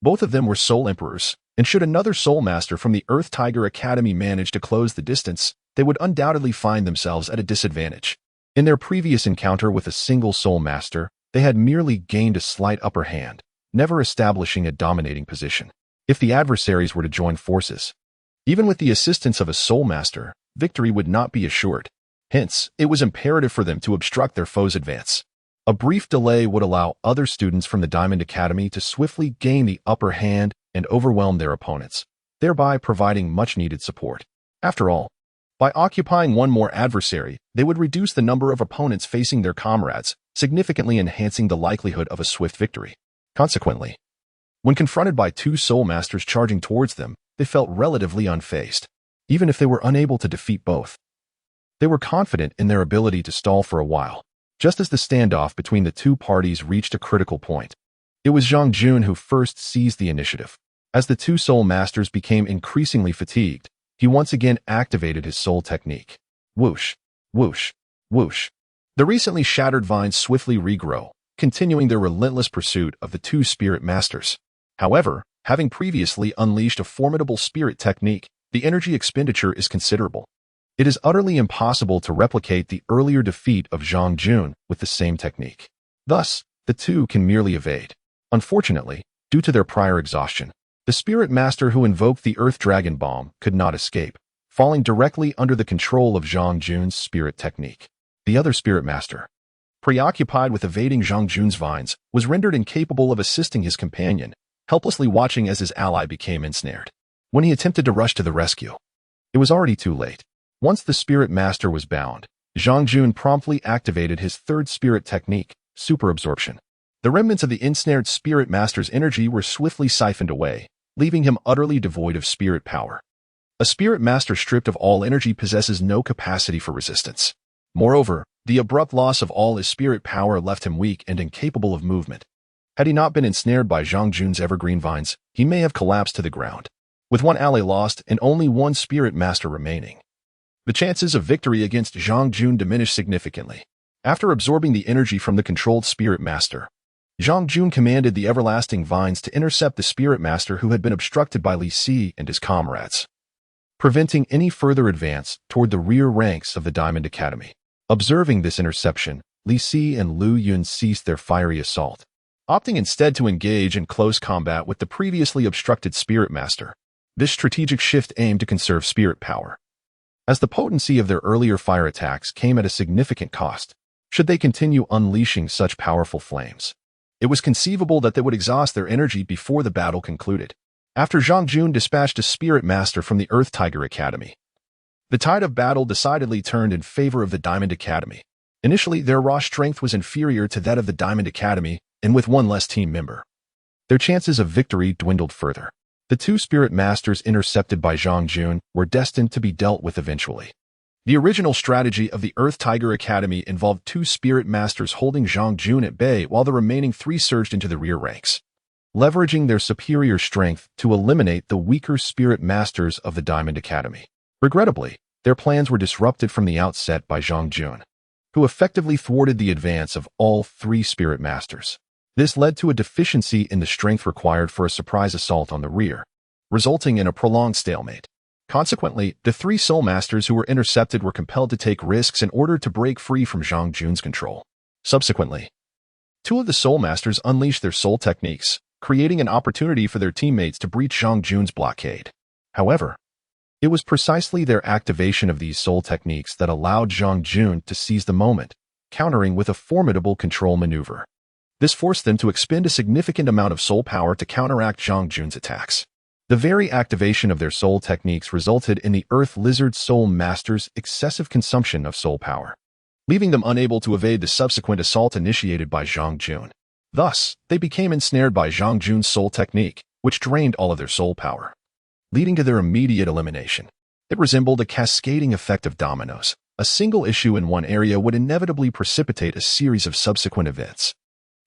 S1: both of them were Soul Emperors, and should another Soul Master from the Earth Tiger Academy manage to close the distance, they would undoubtedly find themselves at a disadvantage. In their previous encounter with a single Soul Master, they had merely gained a slight upper hand, never establishing a dominating position. If the adversaries were to join forces, even with the assistance of a Soul Master, victory would not be assured. Hence, it was imperative for them to obstruct their foes' advance. A brief delay would allow other students from the Diamond Academy to swiftly gain the upper hand and overwhelm their opponents, thereby providing much-needed support. After all, by occupying one more adversary, they would reduce the number of opponents facing their comrades, significantly enhancing the likelihood of a swift victory. Consequently, when confronted by two Soul Masters charging towards them, they felt relatively unfazed. Even if they were unable to defeat both, they were confident in their ability to stall for a while. Just as the standoff between the two parties reached a critical point, it was Zhang Jun who first seized the initiative. As the two Soul Masters became increasingly fatigued, he once again activated his soul technique. Whoosh, whoosh, whoosh. The recently shattered vines swiftly regrow, continuing their relentless pursuit of the two Spirit Masters. However, having previously unleashed a formidable spirit technique, the energy expenditure is considerable. It is utterly impossible to replicate the earlier defeat of Zhang Jun with the same technique. Thus, the two can merely evade. Unfortunately, due to their prior exhaustion, the Spirit Master who invoked the Earth Dragon Bomb could not escape, falling directly under the control of Zhang Jun's spirit technique. The other Spirit Master, preoccupied with evading Zhang Jun's vines, was rendered incapable of assisting his companion, helplessly watching as his ally became ensnared. When he attempted to rush to the rescue, it was already too late. Once the Spirit Master was bound, Zhang Jun promptly activated his third spirit technique, Super Absorption. The remnants of the ensnared Spirit Master's energy were swiftly siphoned away, leaving him utterly devoid of spirit power. A Spirit Master stripped of all energy possesses no capacity for resistance. Moreover, the abrupt loss of all his spirit power left him weak and incapable of movement. Had he not been ensnared by Zhang Jun's evergreen vines, he may have collapsed to the ground. With one ally lost and only one Spirit Master remaining, the chances of victory against Zhang Jun diminished significantly. After absorbing the energy from the controlled Spirit Master, Zhang Jun commanded the everlasting vines to intercept the Spirit Master who had been obstructed by Li Si and his comrades. preventing any further advance toward the rear ranks of the Diamond Academy. Observing this interception, Li Si and Lu Yun ceased their fiery assault, opting instead to engage in close combat with the previously obstructed Spirit Master. This strategic shift aimed to conserve spirit power, as the potency of their earlier fire attacks came at a significant cost. Should they continue unleashing such powerful flames, it was conceivable that they would exhaust their energy before the battle concluded. After Zhang Jun dispatched a Spirit Master from the Earth Tiger Academy, the tide of battle decidedly turned in favor of the Diamond Academy. Initially, their raw strength was inferior to that of the Diamond Academy, and with one less team member, their chances of victory dwindled further. The two Spirit Masters intercepted by Zhang Jun were destined to be dealt with eventually. The original strategy of the Earth Tiger Academy involved two Spirit Masters holding Zhang Jun at bay while the remaining three surged into the rear ranks, leveraging their superior strength to eliminate the weaker Spirit Masters of the Diamond Academy. Regrettably, their plans were disrupted from the outset by Zhang Jun, who effectively thwarted the advance of all three Spirit Masters. This led to a deficiency in the strength required for a surprise assault on the rear, resulting in a prolonged stalemate. Consequently, the three Soul Masters who were intercepted were compelled to take risks in order to break free from Zhang Jun's control. Subsequently, two of the Soul Masters unleashed their soul techniques, creating an opportunity for their teammates to breach Zhang Jun's blockade. However, it was precisely their activation of these soul techniques that allowed Zhang Jun to seize the moment, countering with a formidable control maneuver. This forced them to expend a significant amount of soul power to counteract Zhang Jun's attacks. The very activation of their soul techniques resulted in the Earth Lizard Soul Masters' excessive consumption of soul power, leaving them unable to evade the subsequent assault initiated by Zhang Jun. Thus, they became ensnared by Zhang Jun's soul technique, which drained all of their soul power, leading to their immediate elimination. It resembled a cascading effect of dominoes. A single issue in one area would inevitably precipitate a series of subsequent events.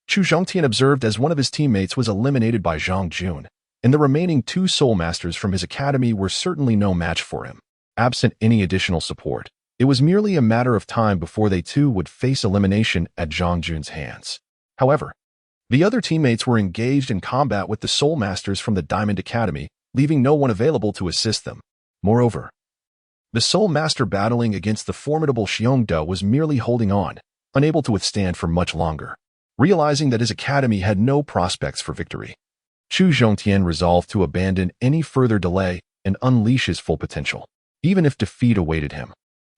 S1: Chu Zhongtian observed as one of his teammates was eliminated by Zhang Jun, and the remaining two Soul Masters from his academy were certainly no match for him. Absent any additional support, it was merely a matter of time before they too would face elimination at Zhang Jun's hands. However, the other teammates were engaged in combat with the Soul Masters from the Diamond Academy, leaving no one available to assist them. Moreover, the Soul Master battling against the formidable Xiongde was merely holding on, unable to withstand for much longer. Realizing that his academy had no prospects for victory, Chu Zhongtian resolved to abandon any further delay and unleash his full potential, even if defeat awaited him.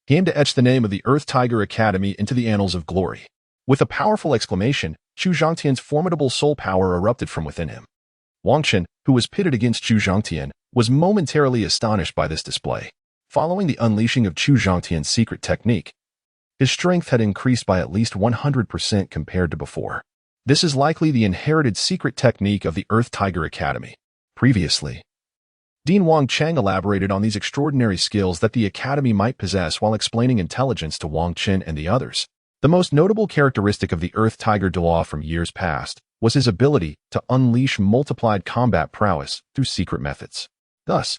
S1: He aimed to etch the name of the Earth Tiger Academy into the annals of glory. With a powerful exclamation, Chu Zhongtian's formidable soul power erupted from within him. Wang Chen, who was pitted against Chu Zhongtian, was momentarily astonished by this display. Following the unleashing of Chu Zhongtian's secret technique, his strength had increased by at least 100% compared to before. This is likely the inherited secret technique of the Earth Tiger Academy. Previously, Dean Wang Cheng elaborated on these extraordinary skills that the Academy might possess while explaining intelligence to Wang Chen and the others. The most notable characteristic of the Earth Tiger Douluo from years past was his ability to unleash multiplied combat prowess through secret methods. Thus,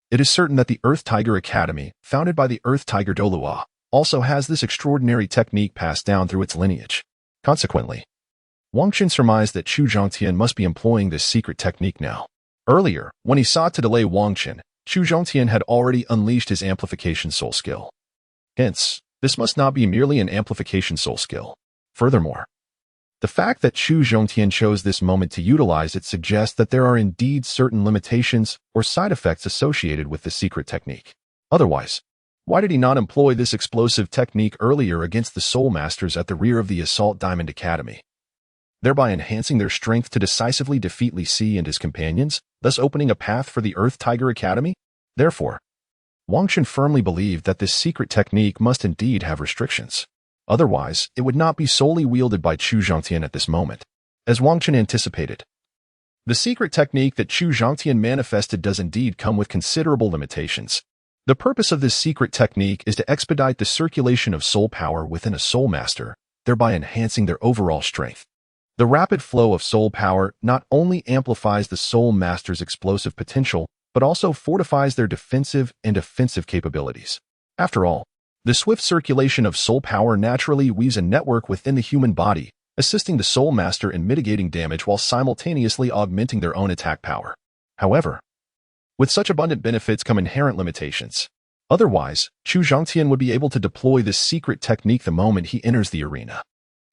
S1: it is certain that the Earth Tiger Academy, founded by the Earth Tiger Douluo, also has this extraordinary technique passed down through its lineage. Consequently, Wang Chen surmised that Chu Zhongtian must be employing this secret technique now. Earlier, when he sought to delay Wang Chen, Chu Zhongtian had already unleashed his amplification soul skill. Hence, this must not be merely an amplification soul skill. Furthermore, the fact that Chu Zhongtian chose this moment to utilize it suggests that there are indeed certain limitations or side effects associated with the secret technique. Otherwise, why did he not employ this explosive technique earlier against the Soul Masters at the rear of the Assault Diamond Academy, thereby enhancing their strength to decisively defeat Li Si and his companions, thus opening a path for the Earth Tiger Academy? Therefore, Wang Chen firmly believed that this secret technique must indeed have restrictions. Otherwise, it would not be solely wielded by Chu Zhongtian at this moment. As Wang Chen anticipated, the secret technique that Chu Zhongtian manifested does indeed come with considerable limitations. The purpose of this secret technique is to expedite the circulation of soul power within a Soul Master, thereby enhancing their overall strength. The rapid flow of soul power not only amplifies the Soul Master's explosive potential, but also fortifies their defensive and offensive capabilities. After all, the swift circulation of soul power naturally weaves a network within the human body, assisting the Soul Master in mitigating damage while simultaneously augmenting their own attack power. However, With such abundant benefits come inherent limitations. Otherwise, Chu Zhangtian would be able to deploy this secret technique the moment he enters the arena.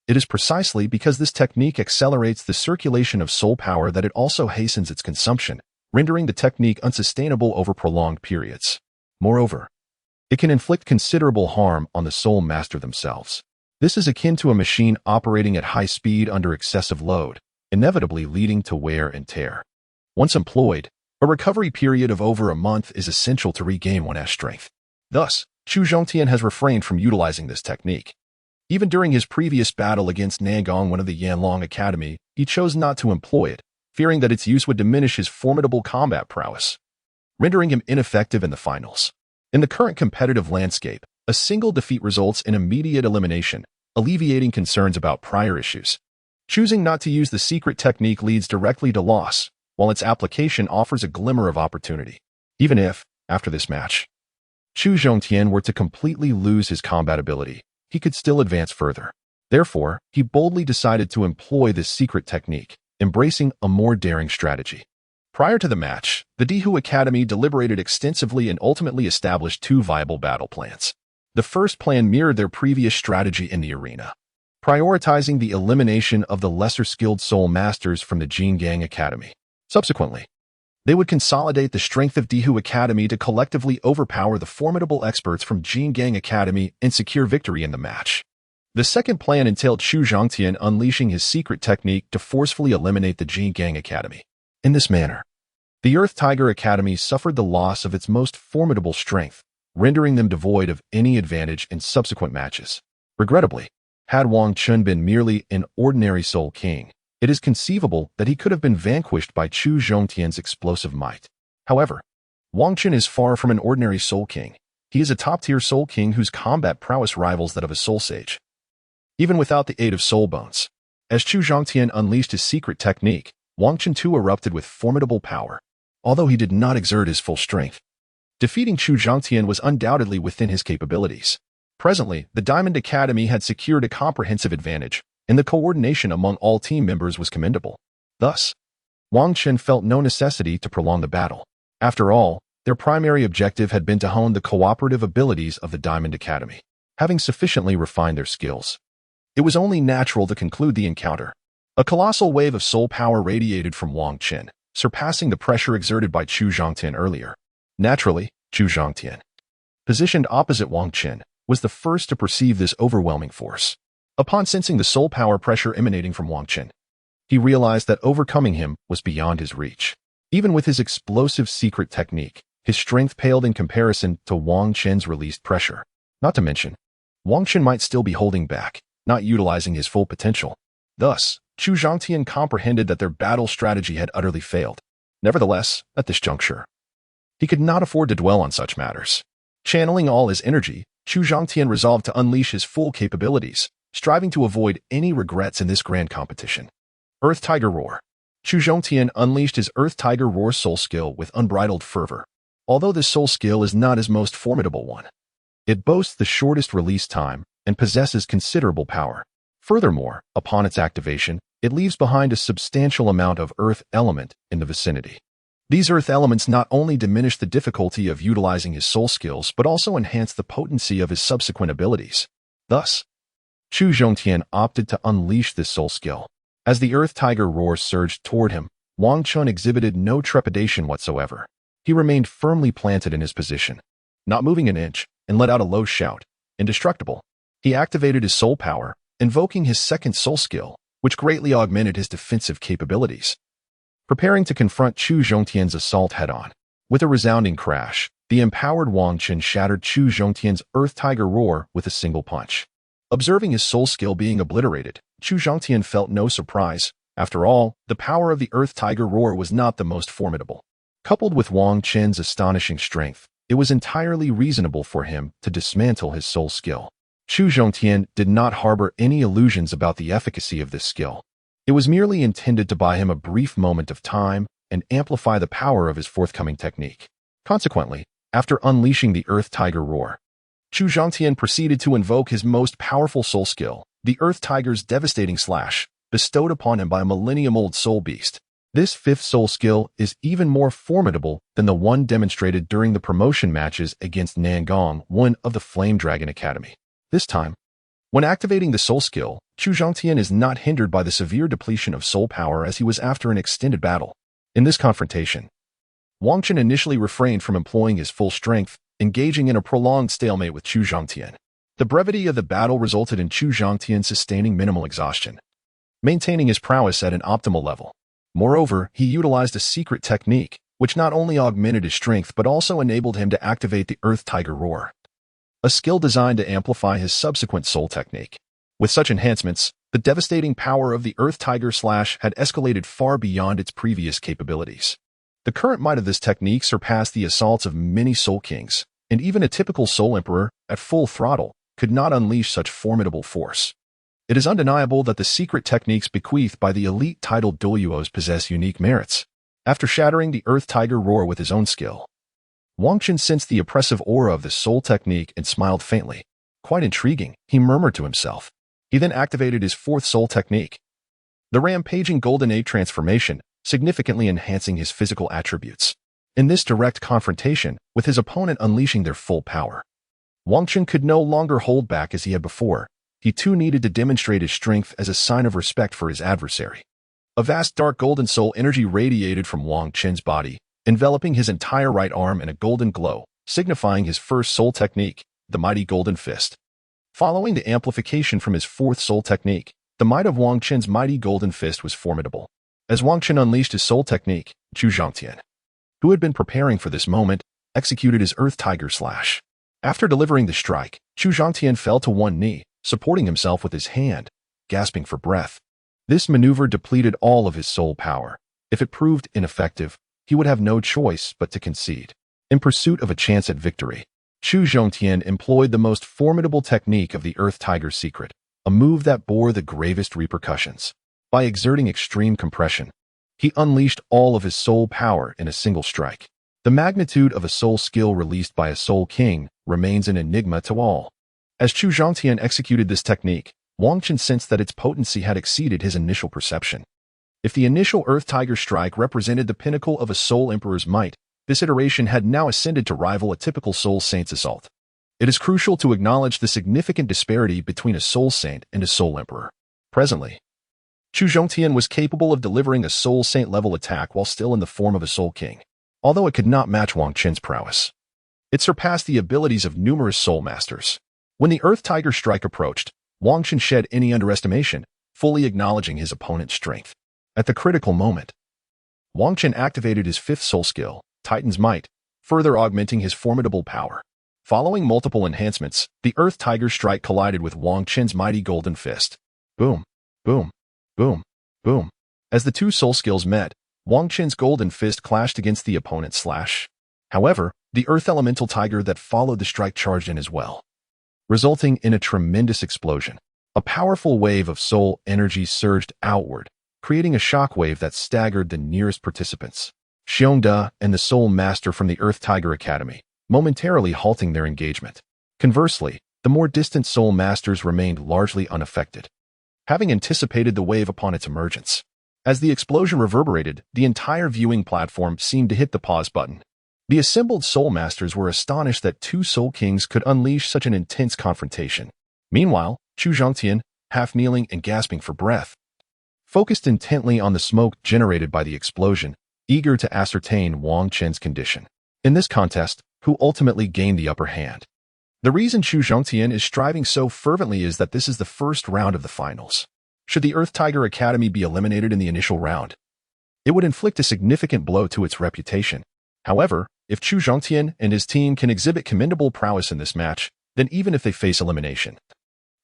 S1: It is precisely because this technique accelerates the circulation of soul power that it also hastens its consumption, rendering the technique unsustainable over prolonged periods. Moreover, it can inflict considerable harm on the soul master themselves. This is akin to a machine operating at high speed under excessive load, inevitably leading to wear and tear. Once employed, a recovery period of over a month is essential to regain one's strength. Thus, Chu Zhongtian has refrained from utilizing this technique. Even during his previous battle against Nangang, one of the Yanlong Academy, he chose not to employ it, fearing that its use would diminish his formidable combat prowess, rendering him ineffective in the finals. In the current competitive landscape, a single defeat results in immediate elimination, alleviating concerns about prior issues. Choosing not to use the secret technique leads directly to loss, while its application offers a glimmer of opportunity. Even if, after this match, Chu Zhongtian were to completely lose his combat ability, he could still advance further. Therefore, he boldly decided to employ this secret technique, embracing a more daring strategy. Prior to the match, the Douluo Academy deliberated extensively and ultimately established two viable battle plans. The first plan mirrored their previous strategy in the arena, prioritizing the elimination of the lesser-skilled soul masters from the Jingang Academy. Subsequently, they would consolidate the strength of Douluo Academy to collectively overpower the formidable experts from Jingang Academy and secure victory in the match. The second plan entailed Chu Zhongtian unleashing his secret technique to forcefully eliminate the Jingang Academy. In this manner, the Earth Tiger Academy suffered the loss of its most formidable strength, rendering them devoid of any advantage in subsequent matches. Regrettably, had Wang Chun been merely an ordinary Soul King, it is conceivable that he could have been vanquished by Chu Zhongtian's explosive might. However, Wang Chun is far from an ordinary Soul King. He is a top-tier Soul King whose combat prowess rivals that of a Soul Sage. Even without the aid of Soul Bones, as Chu Zhongtian unleashed his secret technique, Wang Chun too erupted with formidable power, although he did not exert his full strength. Defeating Chu Zhongtian was undoubtedly within his capabilities. Presently, the Diamond Academy had secured a comprehensive advantage, and the coordination among all team members was commendable. Thus, Wang Chun felt no necessity to prolong the battle. After all, their primary objective had been to hone the cooperative abilities of the Diamond Academy. Having sufficiently refined their skills, it was only natural to conclude the encounter. A colossal wave of soul power radiated from Wang Chun, surpassing the pressure exerted by Chu Zhongtian earlier. Naturally, Chu Zhongtian, positioned opposite Wang Chun, was the first to perceive this overwhelming force. Upon sensing the soul power pressure emanating from Wang Chun, he realized that overcoming him was beyond his reach. Even with his explosive secret technique, his strength paled in comparison to Wang Chun's released pressure. Not to mention, Wang Chun might still be holding back, not utilizing his full potential. Thus, Chu Zhongtian comprehended that their battle strategy had utterly failed. Nevertheless, at this juncture, he could not afford to dwell on such matters. Channeling all his energy, Chu Zhongtian resolved to unleash his full capabilities, striving to avoid any regrets in this grand competition. Earth Tiger Roar. Chu Zhongtian unleashed his Earth Tiger Roar soul skill with unbridled fervor. Although this soul skill is not his most formidable one, it boasts the shortest release time and possesses considerable power. Furthermore, upon its activation, it leaves behind a substantial amount of earth element in the vicinity. These earth elements not only diminish the difficulty of utilizing his soul skills, but also enhance the potency of his subsequent abilities. Thus, Chu Zhongtian opted to unleash this soul skill. As the Earth Tiger Roar surged toward him, Wang Chun exhibited no trepidation whatsoever. He remained firmly planted in his position, not moving an inch, and let out a low shout. Indestructible. He activated his soul power, invoking his second soul skill, which greatly augmented his defensive capabilities. Preparing to confront Chu Zhongtian's assault head-on. With a resounding crash, the empowered Wang Chun shattered Chu Zhongtian's Earth Tiger Roar with a single punch. Observing his soul skill being obliterated, Chu Zhongtian felt no surprise. After all, the power of the Earth Tiger Roar was not the most formidable. Coupled with Wang Chun's astonishing strength, it was entirely reasonable for him to dismantle his soul skill. Chu Zhongtian did not harbor any illusions about the efficacy of this skill. It was merely intended to buy him a brief moment of time and amplify the power of his forthcoming technique. Consequently, after unleashing the Earth Tiger Roar, Chu Zhongtian proceeded to invoke his most powerful soul skill, the Earth Tiger's devastating slash, bestowed upon him by a millennium-old soul beast. This fifth soul skill is even more formidable than the one demonstrated during the promotion matches against Jingang, one of the Flame Dragon Academy. This time, when activating the soul skill, Chu Zhongtian is not hindered by the severe depletion of soul power as he was after an extended battle. In this confrontation, Wang Chen initially refrained from employing his full strength, engaging in a prolonged stalemate with Chu Zhongtian. The brevity of the battle resulted in Chu Zhongtian sustaining minimal exhaustion, maintaining his prowess at an optimal level. Moreover, he utilized a secret technique, which not only augmented his strength but also enabled him to activate the Earth Tiger Roar, a skill designed to amplify his subsequent soul technique. With such enhancements, the devastating power of the Earth Tiger Slash had escalated far beyond its previous capabilities. The current might of this technique surpassed the assaults of many Soul Kings, and even a typical Soul Emperor, at full throttle, could not unleash such formidable force. It is undeniable that the secret techniques bequeathed by the elite titled Douluos possess unique merits. After shattering the Earth Tiger Roar with his own skill, Wang Chen sensed the oppressive aura of the soul technique and smiled faintly. Quite intriguing, he murmured to himself. He then activated his fourth soul technique, the rampaging Golden Age transformation, significantly enhancing his physical attributes. In this direct confrontation, with his opponent unleashing their full power, Wang Chen could no longer hold back as he had before. He too needed to demonstrate his strength as a sign of respect for his adversary. A vast dark golden soul energy radiated from Wang Chen's body, enveloping his entire right arm in a golden glow, signifying his first soul technique, the mighty golden fist. Following the amplification from his fourth soul technique, the might of Wang Chen's mighty golden fist was formidable. As Wang Chen unleashed his soul technique, Chu Zhongtian, who had been preparing for this moment, executed his Earth Tiger Slash. After delivering the strike, Chu Zhongtian fell to one knee, supporting himself with his hand, gasping for breath. This maneuver depleted all of his soul power. If it proved ineffective, he would have no choice but to concede. In pursuit of a chance at victory, Chu Zhongtian employed the most formidable technique of the Earth Tiger's secret, a move that bore the gravest repercussions. By exerting extreme compression, he unleashed all of his soul power in a single strike. The magnitude of a soul skill released by a Soul King remains an enigma to all. As Chu Zhongtian executed this technique, Wang Chen sensed that its potency had exceeded his initial perception. If the initial Earth Tiger strike represented the pinnacle of a Soul Emperor's might, this iteration had now ascended to rival a typical Soul Saint's assault. It is crucial to acknowledge the significant disparity between a Soul Saint and a Soul Emperor. Presently, Chu Zhongtian was capable of delivering a Soul Saint-level attack while still in the form of a Soul King, although it could not match Wang Chen's prowess. It surpassed the abilities of numerous Soul Masters. When the Earth Tiger strike approached, Wang Chen shed any underestimation, fully acknowledging his opponent's strength. At the critical moment, Wang Chen activated his fifth soul skill, Titan's Might, further augmenting his formidable power. Following multiple enhancements, the Earth Tiger strike collided with Wang Chen's mighty golden fist. Boom, boom, boom, boom. As the two soul skills met, Wang Chen's golden fist clashed against the opponent's slash. However, the Earth Elemental Tiger that followed the strike charged in as well, resulting in a tremendous explosion. A powerful wave of soul energy surged outward, creating a shockwave that staggered the nearest participants, Xiongda and the Soul Master from the Earth Tiger Academy, momentarily halting their engagement. Conversely, the more distant Soul Masters remained largely unaffected, having anticipated the wave upon its emergence. As the explosion reverberated, the entire viewing platform seemed to hit the pause button. The assembled Soul Masters were astonished that two Soul Kings could unleash such an intense confrontation. Meanwhile, Chu Zhongtian, half kneeling and gasping for breath, focused intently on the smoke generated by the explosion, eager to ascertain Wang Chen's condition. In this contest, who ultimately gained the upper hand? The reason Chu Zhongtian is striving so fervently is that this is the first round of the finals. Should the Earth Tiger Academy be eliminated in the initial round, it would inflict a significant blow to its reputation. However, if Chu Zhongtian and his team can exhibit commendable prowess in this match, then even if they face elimination,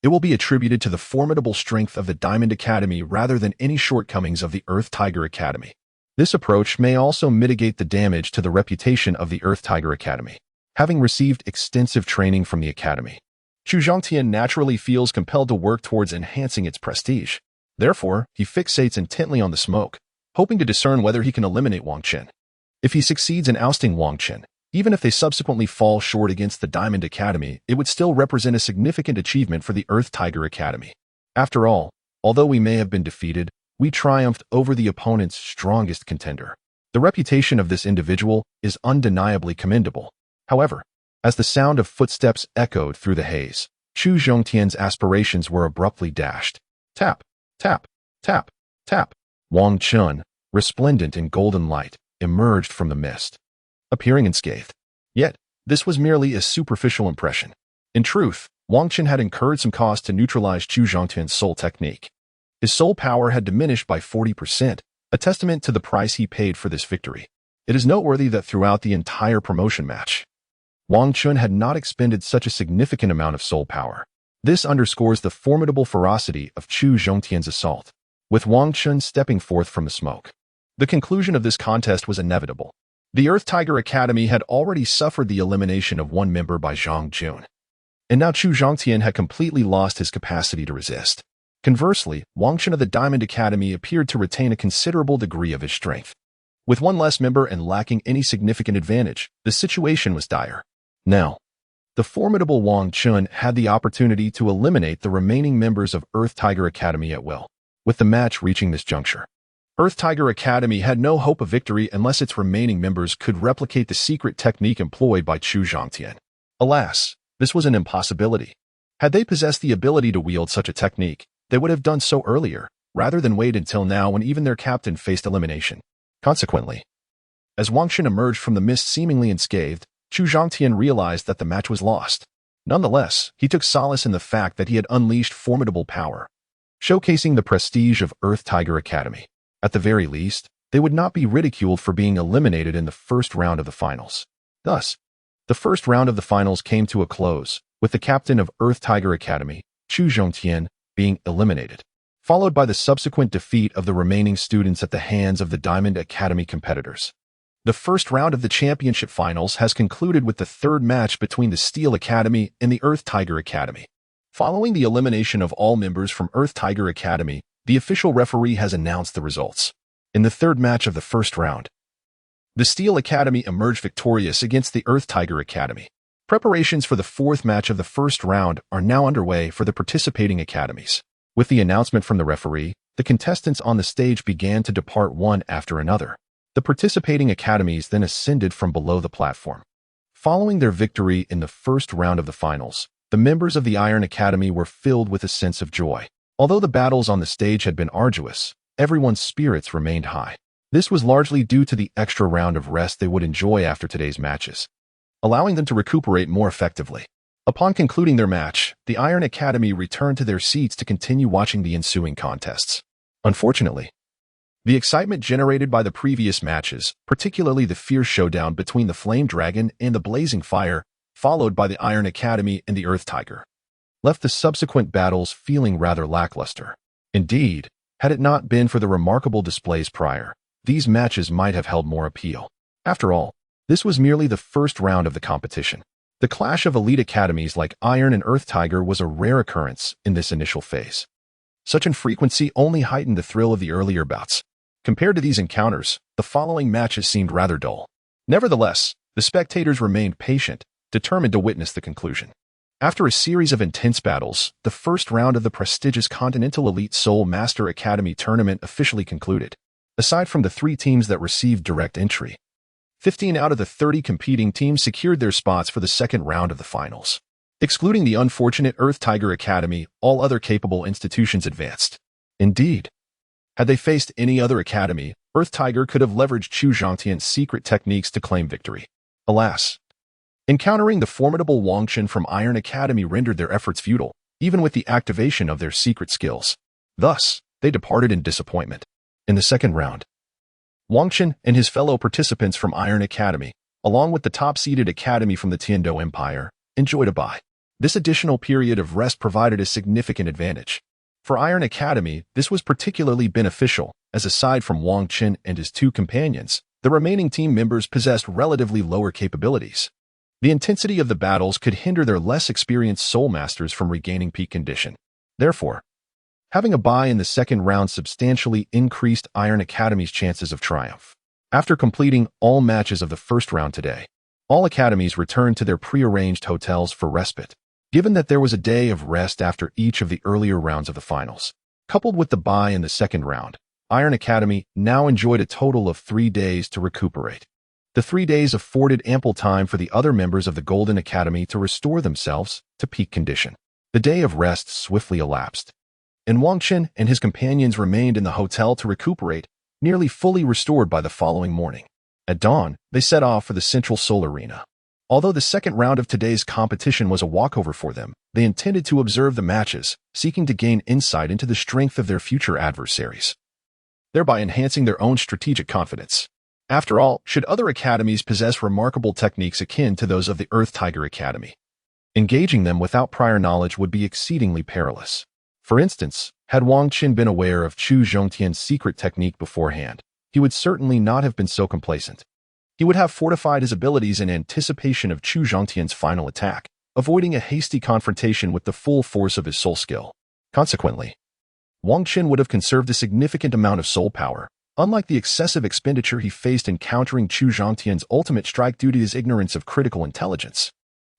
S1: it will be attributed to the formidable strength of the Diamond Academy rather than any shortcomings of the Earth Tiger Academy. This approach may also mitigate the damage to the reputation of the Earth Tiger Academy. Having received extensive training from the Academy, Chu Zhongtian naturally feels compelled to work towards enhancing its prestige. Therefore, he fixates intently on the smoke, hoping to discern whether he can eliminate Wang Chen. If he succeeds in ousting Wang Chen, even if they subsequently fall short against the Diamond Academy, it would still represent a significant achievement for the Earth Tiger Academy. After all, although we may have been defeated, we triumphed over the opponent's strongest contender. The reputation of this individual is undeniably commendable. However, as the sound of footsteps echoed through the haze, Chu Zhongtian's aspirations were abruptly dashed. Tap, tap, tap, tap. Wang Chun, resplendent in golden light, emerged from the mist, appearing unscathed. Yet, this was merely a superficial impression. In truth, Wang Chun had incurred some cost to neutralize Chu Zhongtian's soul technique. His soul power had diminished by 40%, a testament to the price he paid for this victory. It is noteworthy that throughout the entire promotion match, Wang Chun had not expended such a significant amount of soul power. This underscores the formidable ferocity of Chu Zhongtian's assault, with Wang Chun stepping forth from the smoke. The conclusion of this contest was inevitable. The Earth Tiger Academy had already suffered the elimination of one member by Zhang Jun, and now Chu Zhongtian had completely lost his capacity to resist. Conversely, Wang Chun of the Diamond Academy appeared to retain a considerable degree of his strength. With one less member and lacking any significant advantage, the situation was dire. Now, the formidable Wang Chun had the opportunity to eliminate the remaining members of Earth Tiger Academy at will. With the match reaching this juncture, Earth Tiger Academy had no hope of victory unless its remaining members could replicate the secret technique employed by Chu Zhongtian. Alas, this was an impossibility. Had they possessed the ability to wield such a technique, they would have done so earlier, rather than wait until now when even their captain faced elimination. Consequently, as Wang Chun emerged from the mist seemingly unscathed, Chu Zhongtian realized that the match was lost. Nonetheless, he took solace in the fact that he had unleashed formidable power, showcasing the prestige of Earth Tiger Academy. At the very least, they would not be ridiculed for being eliminated in the first round of the finals. Thus, the first round of the finals came to a close, with the captain of Earth Tiger Academy, Chu Zhongtian, being eliminated, followed by the subsequent defeat of the remaining students at the hands of the Diamond Academy competitors. The first round of the championship finals has concluded with the third match between the Steel Academy and the Earth Tiger Academy. Following the elimination of all members from Earth Tiger Academy, the official referee has announced the results. In the third match of the first round, the Steel Academy emerged victorious against the Earth Tiger Academy. Preparations for the fourth match of the first round are now underway for the participating academies. With the announcement from the referee, the contestants on the stage began to depart one after another. The participating academies then ascended from below the platform. Following their victory in the first round of the finals, the members of the Iron Academy were filled with a sense of joy. Although the battles on the stage had been arduous, everyone's spirits remained high. This was largely due to the extra round of rest they would enjoy after today's matches, allowing them to recuperate more effectively. Upon concluding their match, the Iron Academy returned to their seats to continue watching the ensuing contests. Unfortunately, the excitement generated by the previous matches, particularly the fierce showdown between the Flame Dragon and the Blazing Fire, followed by the Iron Academy and the Earth Tiger, left the subsequent battles feeling rather lackluster. Indeed, had it not been for the remarkable displays prior, these matches might have held more appeal. After all, this was merely the first round of the competition. The clash of elite academies like Iron and Earth Tiger was a rare occurrence in this initial phase. Such infrequency only heightened the thrill of the earlier bouts. Compared to these encounters, the following matches seemed rather dull. Nevertheless, the spectators remained patient, determined to witness the conclusion. After a series of intense battles, the first round of the prestigious Continental Elite Soul Master Academy tournament officially concluded. Aside from the 3 teams that received direct entry, 15 out of the 30 competing teams secured their spots for the second round of the finals. Excluding the unfortunate Earth Tiger Academy, all other capable institutions advanced. Indeed, had they faced any other academy, Earth Tiger could have leveraged Chu Zhongtian's secret techniques to claim victory. Alas, encountering the formidable Wang Chun from Iron Academy rendered their efforts futile, even with the activation of their secret skills. Thus, they departed in disappointment. In the second round, Wang Chun and his fellow participants from Iron Academy, along with the top-seeded academy from the Douluo Empire, enjoyed a bye. This additional period of rest provided a significant advantage. For Iron Academy, this was particularly beneficial, as aside from Wang Chun and his 2 companions, the remaining team members possessed relatively lower capabilities. The intensity of the battles could hinder their less experienced soul masters from regaining peak condition. Therefore, having a bye in the second round substantially increased Iron Academy's chances of triumph. After completing all matches of the first round today, all academies returned to their prearranged hotels for respite. Given that there was a day of rest after each of the earlier rounds of the finals, coupled with the bye in the second round, Iron Academy now enjoyed a total of 3 days to recuperate. The 3 days afforded ample time for the other members of the Golden Academy to restore themselves to peak condition. The day of rest swiftly elapsed, and Wang Qin and his companions remained in the hotel to recuperate, nearly fully restored by the following morning. At dawn, they set off for the Central Soul Arena. Although the second round of today's competition was a walkover for them, they intended to observe the matches, seeking to gain insight into the strength of their future adversaries, thereby enhancing their own strategic confidence. After all, should other academies possess remarkable techniques akin to those of the Earth Tiger Academy, engaging them without prior knowledge would be exceedingly perilous. For instance, had Wang Qin been aware of Chu Zhongtian's secret technique beforehand, he would certainly not have been so complacent. He would have fortified his abilities in anticipation of Chu Zhongtian's final attack, avoiding a hasty confrontation with the full force of his soul skill. Consequently, Wang Qin would have conserved a significant amount of soul power, unlike the excessive expenditure he faced in countering Chu Zhongtian's ultimate strike due to his ignorance of critical intelligence.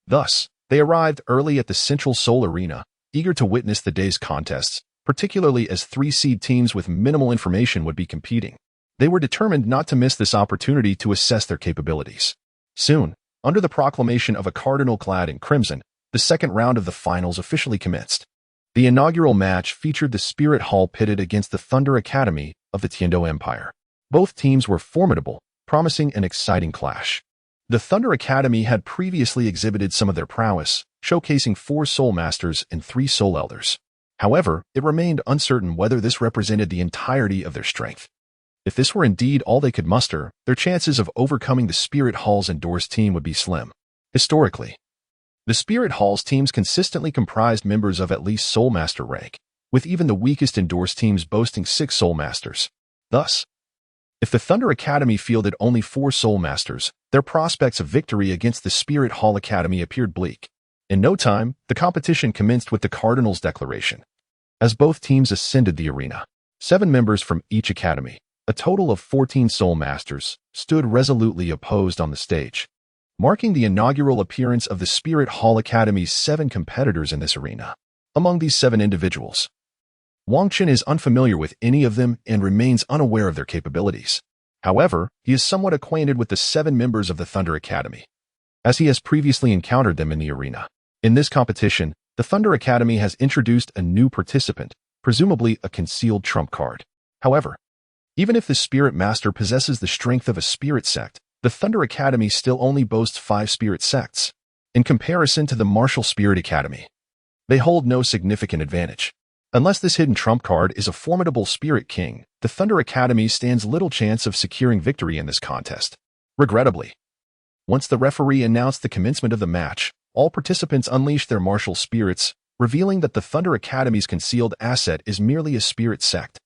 S1: Thus, they arrived early at the Central Soul Arena, eager to witness the day's contests, particularly as 3 seed teams with minimal information would be competing. They were determined not to miss this opportunity to assess their capabilities. Soon, under the proclamation of a cardinal clad in crimson, the second round of the finals officially commenced. The inaugural match featured the Spirit Hall pitted against the Thunder Academy of the Xingluo Empire. Both teams were formidable, promising an exciting clash. The Thunder Academy had previously exhibited some of their prowess, showcasing 4 Soul Masters and 3 Soul Elders. However, it remained uncertain whether this represented the entirety of their strength. If this were indeed all they could muster, their chances of overcoming the Spirit Hall's endorsed team would be slim. Historically, the Spirit Hall's teams consistently comprised members of at least Soul Master rank, with even the weakest endorsed teams boasting 6 Soul Masters. Thus, if the Thunder Academy fielded only 4 Soul Masters, their prospects of victory against the Spirit Hall Academy appeared bleak. In no time, the competition commenced with the Cardinal's Declaration. As both teams ascended the arena, 7 members from each academy, a total of 14 Soul Masters, stood resolutely opposed on the stage, marking the inaugural appearance of the Spirit Hall Academy's 7 competitors in this arena. Among these 7 individuals, Wang Qin is unfamiliar with any of them and remains unaware of their capabilities. However, he is somewhat acquainted with the 7 members of the Thunder Academy, as he has previously encountered them in the arena. In this competition, the Thunder Academy has introduced a new participant, presumably a concealed trump card. However, even if the Spirit Master possesses the strength of a spirit sect, the Thunder Academy still only boasts 5 spirit sects. In comparison to the Martial Spirit Academy, they hold no significant advantage. Unless this hidden trump card is a formidable Spirit King, the Thunder Academy stands little chance of securing victory in this contest. Regrettably, once the referee announced the commencement of the match, all participants unleashed their martial spirits, revealing that the Thunder Academy's concealed asset is merely a spirit sect.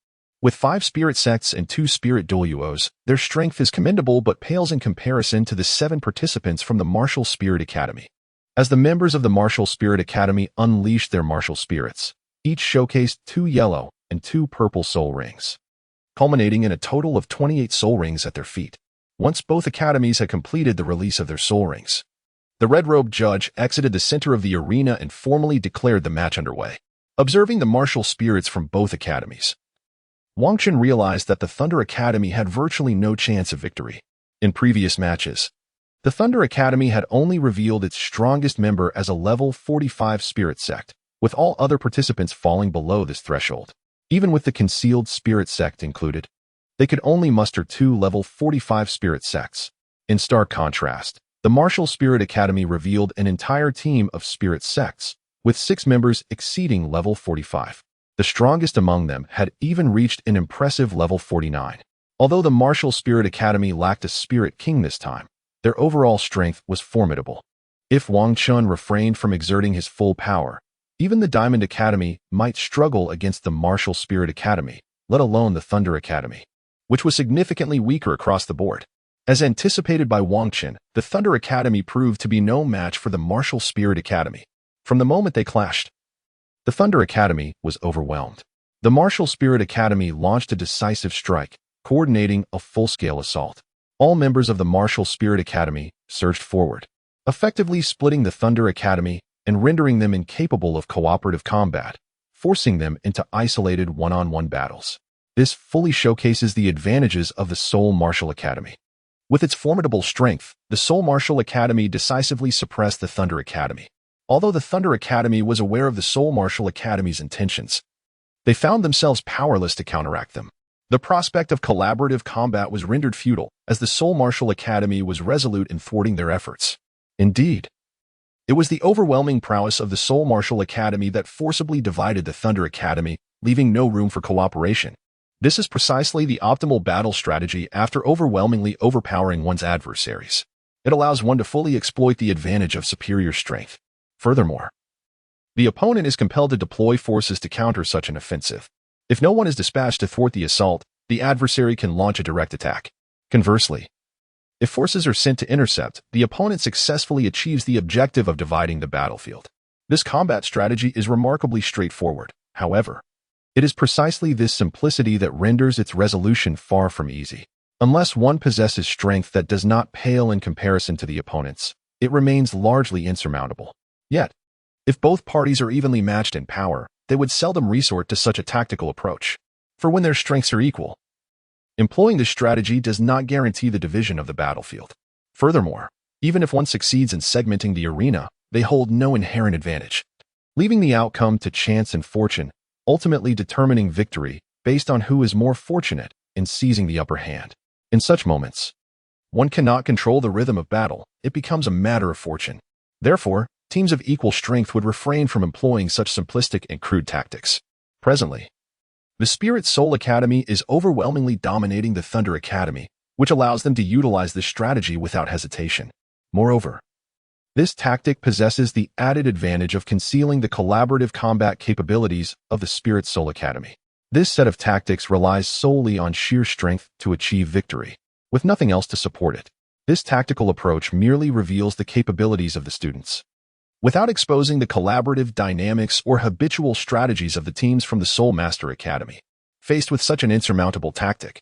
S1: With 5 spirit sects and 2 spirit Douluos, their strength is commendable but pales in comparison to the 7 participants from the Martial Spirit Academy. As the members of the Martial Spirit Academy unleashed their martial spirits, each showcased 2 yellow and 2 purple soul rings, culminating in a total of 28 soul rings at their feet. Once both academies had completed the release of their soul rings, the red-robed judge exited the center of the arena and formally declared the match underway. Observing the martial spirits from both academies, Wang Qin realized that the Thunder Academy had virtually no chance of victory. In previous matches, the Thunder Academy had only revealed its strongest member as a level 45 spirit sect, with all other participants falling below this threshold. Even with the concealed spirit sect included, they could only muster 2 level 45 spirit sects. In stark contrast, the Martial Spirit Academy revealed an entire team of spirit sects, with 6 members exceeding level 45. The strongest among them had even reached an impressive level 49. Although the Martial Spirit Academy lacked a Spirit King this time, their overall strength was formidable. If Wang Qin refrained from exerting his full power, even the Diamond Academy might struggle against the Martial Spirit Academy, let alone the Thunder Academy, which was significantly weaker across the board. As anticipated by Wang Qin, the Thunder Academy proved to be no match for the Martial Spirit Academy. From the moment they clashed, the Thunder Academy was overwhelmed. The Martial Spirit Academy launched a decisive strike, coordinating a full-scale assault. All members of the Martial Spirit Academy surged forward, effectively splitting the Thunder Academy and rendering them incapable of cooperative combat, forcing them into isolated one-on-one battles. This fully showcases the advantages of the Seoul Martial Academy. With its formidable strength, the Seoul Martial Academy decisively suppressed the Thunder Academy. Although the Thunder Academy was aware of the Seoul Martial Academy's intentions, they found themselves powerless to counteract them. The prospect of collaborative combat was rendered futile, as the Seoul Martial Academy was resolute in thwarting their efforts. Indeed, it was the overwhelming prowess of the Seoul Martial Academy that forcibly divided the Thunder Academy, leaving no room for cooperation. This is precisely the optimal battle strategy after overwhelmingly overpowering one's adversaries. It allows one to fully exploit the advantage of superior strength. Furthermore, the opponent is compelled to deploy forces to counter such an offensive. If no one is dispatched to thwart the assault, the adversary can launch a direct attack. Conversely, if forces are sent to intercept, the opponent successfully achieves the objective of dividing the battlefield. This combat strategy is remarkably straightforward. However, it is precisely this simplicity that renders its resolution far from easy. Unless one possesses strength that does not pale in comparison to the opponent's, it remains largely insurmountable. Yet, if both parties are evenly matched in power, they would seldom resort to such a tactical approach. For when their strengths are equal, employing this strategy does not guarantee the division of the battlefield. Furthermore, even if one succeeds in segmenting the arena, they hold no inherent advantage, leaving the outcome to chance and fortune, ultimately determining victory based on who is more fortunate in seizing the upper hand. In such moments, one cannot control the rhythm of battle. It becomes a matter of fortune. Therefore, teams of equal strength would refrain from employing such simplistic and crude tactics. Presently, the Spirit Soul Academy is overwhelmingly dominating the Thunder Academy, which allows them to utilize this strategy without hesitation. Moreover, this tactic possesses the added advantage of concealing the collaborative combat capabilities of the Spirit Soul Academy. This set of tactics relies solely on sheer strength to achieve victory, with nothing else to support it. This tactical approach merely reveals the capabilities of the students, without exposing the collaborative dynamics or habitual strategies of the teams from the Soul Master Academy. Faced with such an insurmountable tactic,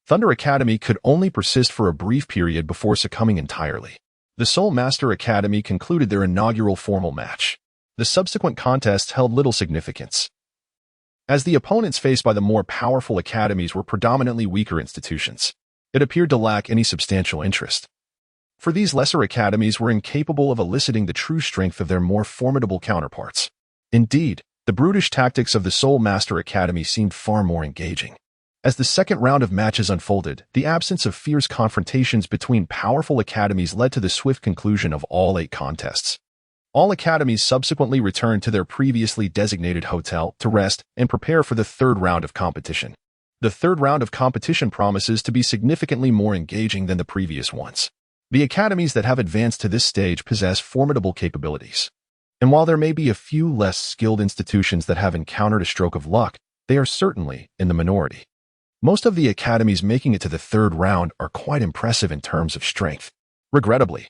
S1: Thunder Academy could only persist for a brief period before succumbing entirely. The Soul Master Academy concluded their inaugural formal match. The subsequent contests held little significance, as the opponents faced by the more powerful academies were predominantly weaker institutions. It appeared to lack any substantial interest, for these lesser academies were incapable of eliciting the true strength of their more formidable counterparts. Indeed, the brutish tactics of the Soul Master Academy seemed far more engaging. As the second round of matches unfolded, the absence of fierce confrontations between powerful academies led to the swift conclusion of all 8 contests. All academies subsequently returned to their previously designated hotel to rest and prepare for the third round of competition. The third round of competition promises to be significantly more engaging than the previous ones. The academies that have advanced to this stage possess formidable capabilities. And while there may be a few less skilled institutions that have encountered a stroke of luck, they are certainly in the minority. Most of the academies making it to the third round are quite impressive in terms of strength. Regrettably,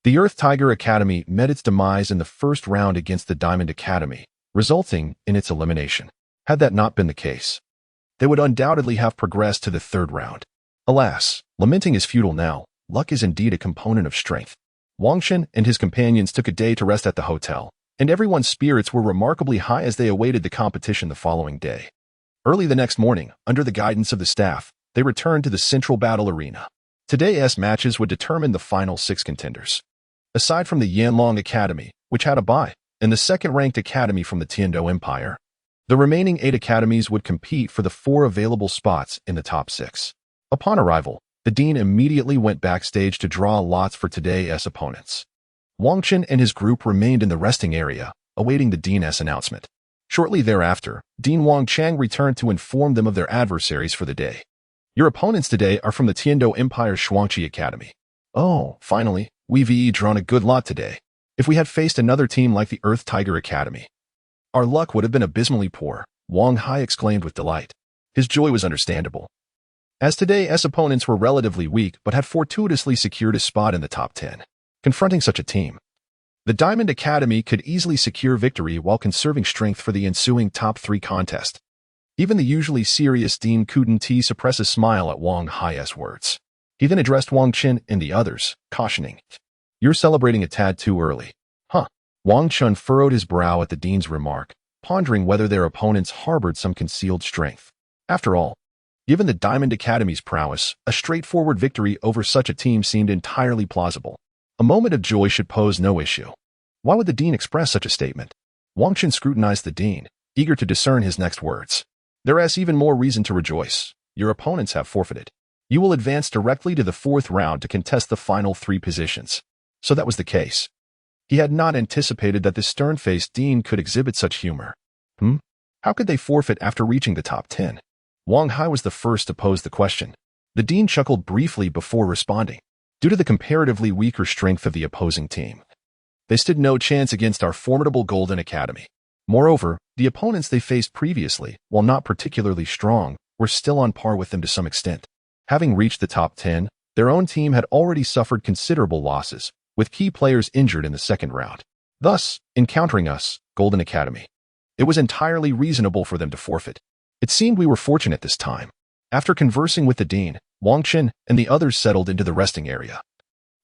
S1: the Earth Tiger Academy met its demise in the first round against the Diamond Academy, resulting in its elimination. Had that not been the case, they would undoubtedly have progressed to the third round. Alas, lamenting is futile now. Luck is indeed a component of strength. Wang Shen and his companions took a day to rest at the hotel, and everyone's spirits were remarkably high as they awaited the competition the following day. Early the next morning, under the guidance of the staff, they returned to the central battle arena. Today's matches would determine the final 6 contenders. Aside from the Yanlong Academy, which had a bye, and the second-ranked academy from the Xingluo Empire, the remaining 8 academies would compete for the 4 available spots in the top 6. Upon arrival, the dean immediately went backstage to draw lots for today's opponents. Wang Chen and his group remained in the resting area, awaiting the dean's announcement. Shortly thereafter, Dean Wang Chang returned to inform them of their adversaries for the day. Your opponents today are from the Xingluo Empire Shuangqi Academy. Oh, finally, we've drawn a good lot today. If we had faced another team like the Earth Tiger Academy, our luck would have been abysmally poor, Wang Hai exclaimed with delight. His joy was understandable, as today's opponents were relatively weak but had fortuitously secured a spot in the top 10. Confronting such a team, the Diamond Academy could easily secure victory while conserving strength for the ensuing top 3 contest. Even the usually serious Dean Kuden T suppressed a smile at Wang Hai's words. He then addressed Wang Chen and the others, cautioning, "You're celebrating a tad too early." Huh? Wang Chun furrowed his brow at the dean's remark, pondering whether their opponents harbored some concealed strength. After all, given the Diamond Academy's prowess, a straightforward victory over such a team seemed entirely plausible. A moment of joy should pose no issue. Why would the dean express such a statement? Wang Chen scrutinized the dean, eager to discern his next words. There is even more reason to rejoice. Your opponents have forfeited. You will advance directly to the fourth round to contest the final 3 positions. So that was the case. He had not anticipated that the stern-faced dean could exhibit such humor. How could they forfeit after reaching the top 10? Wang Hai was the first to pose the question. The dean chuckled briefly before responding. Due to the comparatively weaker strength of the opposing team, they stood no chance against our formidable Golden Academy. Moreover, the opponents they faced previously, while not particularly strong, were still on par with them to some extent. Having reached the top 10, their own team had already suffered considerable losses, with key players injured in the second round. Thus, encountering us, Golden Academy, it was entirely reasonable for them to forfeit. It seemed we were fortunate this time. After conversing with the dean, Wang Chen and the others settled into the resting area,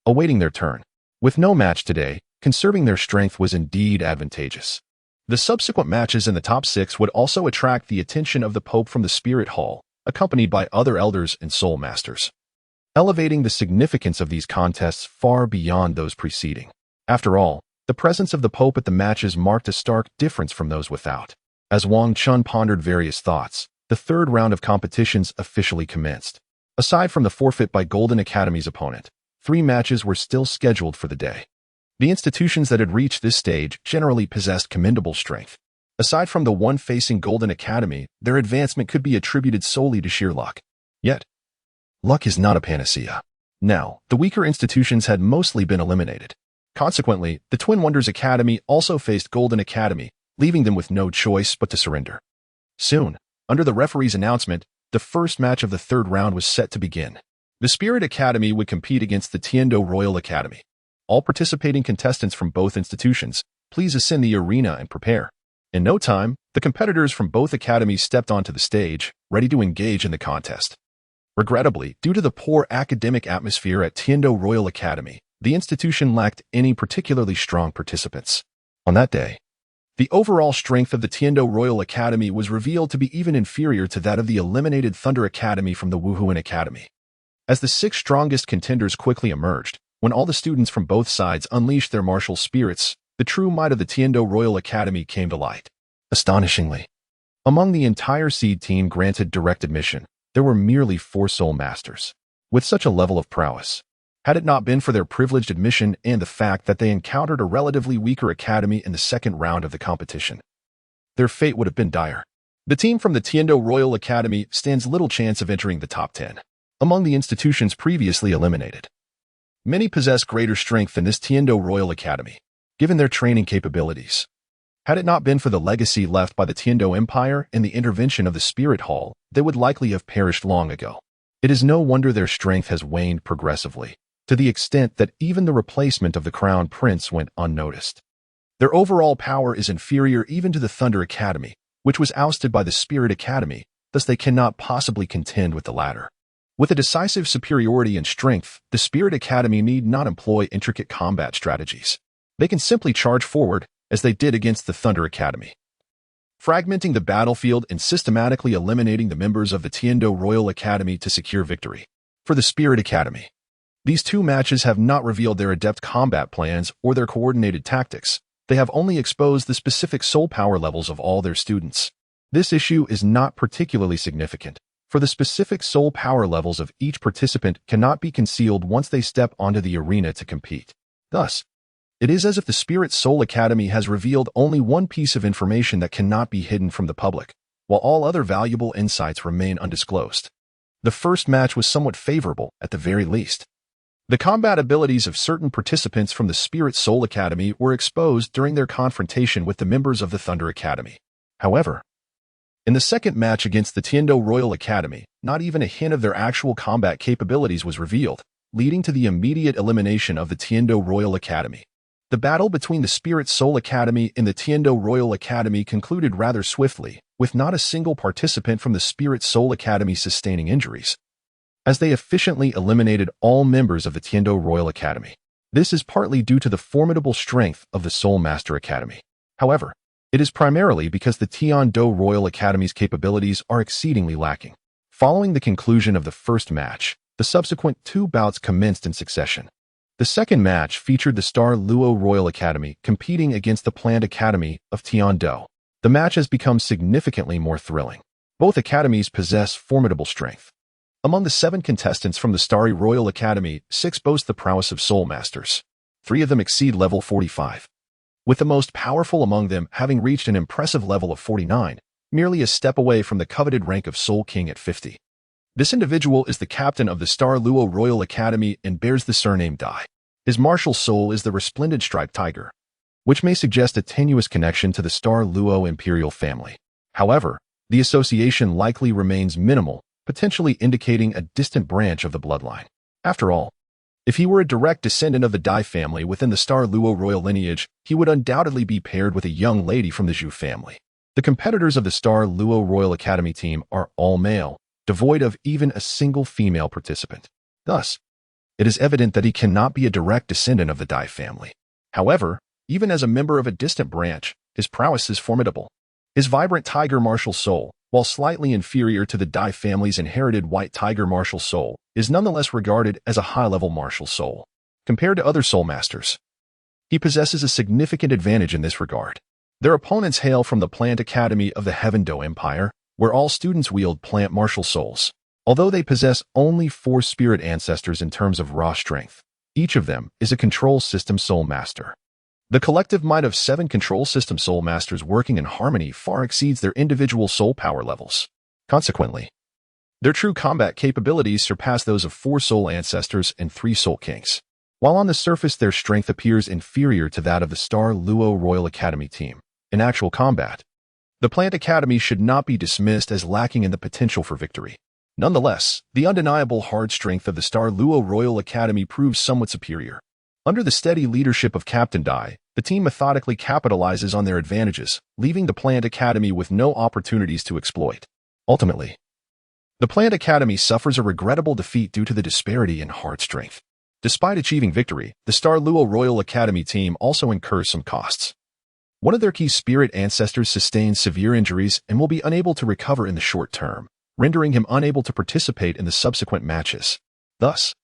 S1: awaiting their turn. With no match today, conserving their strength was indeed advantageous. The subsequent matches in the top 6 would also attract the attention of the Pope from the Spirit Hall, accompanied by other elders and soul masters, elevating the significance of these contests far beyond those preceding. After all, the presence of the Pope at the matches marked a stark difference from those without. As Wang Chen pondered various thoughts, the third round of competitions officially commenced. Aside from the forfeit by Golden Academy's opponent, 3 matches were still scheduled for the day. The institutions that had reached this stage generally possessed commendable strength. Aside from the one facing Golden Academy, their advancement could be attributed solely to sheer luck. Yet, luck is not a panacea. Now, the weaker institutions had mostly been eliminated. Consequently, the Twin Wonders Academy also faced Golden Academy, leaving them with no choice but to surrender. Soon, under the referee's announcement, the first match of the third round was set to begin. The Spirit Academy would compete against the Tiando Royal Academy. All participating contestants from both institutions, please ascend the arena and prepare. In no time, the competitors from both academies stepped onto the stage, ready to engage in the contest. Regrettably, due to the poor academic atmosphere at Tiando Royal Academy, the institution lacked any particularly strong participants. On that day, the overall strength of the Tiando Royal Academy was revealed to be even inferior to that of the eliminated Thunder Academy from the Wuhuan Academy. As the 6 strongest contenders quickly emerged, when all the students from both sides unleashed their martial spirits, the true might of the Tiando Royal Academy came to light. Astonishingly, among the entire seed team granted direct admission, there were merely 4 soul masters. With such a level of prowess, had it not been for their privileged admission and the fact that they encountered a relatively weaker academy in the second round of the competition, their fate would have been dire. The team from the Tiando Royal Academy stands little chance of entering the top 10 among the institutions previously eliminated. Many possess greater strength than this Tiando Royal Academy, given their training capabilities. Had it not been for the legacy left by the Xingluo Empire and the intervention of the Spirit Hall, they would likely have perished long ago. It is no wonder their strength has waned progressively, to the extent that even the replacement of the Crown Prince went unnoticed. Their overall power is inferior even to the Thunder Academy, which was ousted by the Spirit Academy, thus they cannot possibly contend with the latter. With a decisive superiority in strength, the Spirit Academy need not employ intricate combat strategies. They can simply charge forward, as they did against the Thunder Academy, fragmenting the battlefield and systematically eliminating the members of the Tiando Royal Academy to secure victory. For the Spirit Academy, these 2 matches have not revealed their adept combat plans or their coordinated tactics. They have only exposed the specific soul power levels of all their students. This issue is not particularly significant, for the specific soul power levels of each participant cannot be concealed once they step onto the arena to compete. Thus, it is as if the Spirit Soul Academy has revealed only one piece of information that cannot be hidden from the public, while all other valuable insights remain undisclosed. The first match was somewhat favorable, at the very least. The combat abilities of certain participants from the Spirit Soul Academy were exposed during their confrontation with the members of the Thunder Academy. However, in the second match against the Tiando Royal Academy, not even a hint of their actual combat capabilities was revealed, leading to the immediate elimination of the Tiando Royal Academy. The battle between the Spirit Soul Academy and the Tiando Royal Academy concluded rather swiftly, with not a single participant from the Spirit Soul Academy sustaining injuries, as they efficiently eliminated all members of the Tiando Royal Academy. This is partly due to the formidable strength of the Soul Master Academy. However, It is primarily because the Tian-Do Royal Academy's capabilities are exceedingly lacking. Following the conclusion of the first match, the subsequent 2 bouts commenced in succession. The second match featured the Star Luo Royal Academy competing against the planned Academy of Tian-Do. The match has become significantly more thrilling. Both academies possess formidable strength. Among the 7 contestants from the Starry Royal Academy, 6 boast the prowess of Soul Masters. 3 of them exceed level 45. With the most powerful among them having reached an impressive level of 49, merely a step away from the coveted rank of Soul King at 50. This individual is the captain of the Star Luo Royal Academy and bears the surname Dai. His martial soul is the resplendent striped tiger, which may suggest a tenuous connection to the Star Luo imperial family. However, the association likely remains minimal, potentially indicating a distant branch of the bloodline. After all, if he were a direct descendant of the Dai family within the Star Luo royal lineage, he would undoubtedly be paired with a young lady from the Zhu family. The competitors of the Star Luo Royal Academy team are all male, devoid of even a single female participant. Thus, it is evident that he cannot be a direct descendant of the Dai family. However, even as a member of a distant branch, his prowess is formidable. His vibrant tiger martial soul, while slightly inferior to the Dai family's inherited white tiger martial soul, is nonetheless regarded as a high-level martial soul. Compared to other soul masters, he possesses a significant advantage in this regard. Their opponents hail from the Plant Academy of the Xingluo Empire, where all students wield plant martial souls. Although they possess only 4 spirit ancestors in terms of raw strength, each of them is a control system soul master. The collective might of 7 control system soul masters working in harmony far exceeds their individual soul power levels. Consequently, their true combat capabilities surpass those of 4 soul ancestors and 3 soul kings. While on the surface their strength appears inferior to that of the Star Luo Royal Academy team, in actual combat, the Plant Academy should not be dismissed as lacking in the potential for victory. Nonetheless, the undeniable hard strength of the Star Luo Royal Academy proves somewhat superior. Under the steady leadership of Captain Dai, the team methodically capitalizes on their advantages, leaving the Plant Academy with no opportunities to exploit. Ultimately, the Plant Academy suffers a regrettable defeat due to the disparity in hard strength. Despite achieving victory, the Star Luo Royal Academy team also incurs some costs. One of their key spirit ancestors sustains severe injuries and will be unable to recover in the short term, rendering him unable to participate in the subsequent matches. Thus,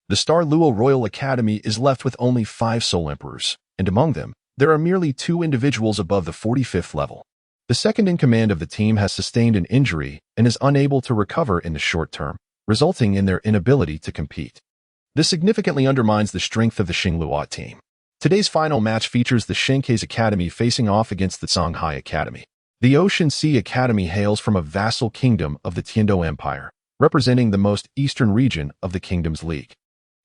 S1: the Star Luo Royal Academy is left with only 5 Soul Emperors, and among them, there are merely 2 individuals above the 45th level. The second in command of the team has sustained an injury and is unable to recover in the short term, resulting in their inability to compete. This significantly undermines the strength of the Xingluo team. Today's final match features the Shenkei's Academy facing off against the Songhai Academy. The Ocean Sea Academy hails from a vassal kingdom of the Tian-Do Empire, representing the most eastern region of the Kingdom's League.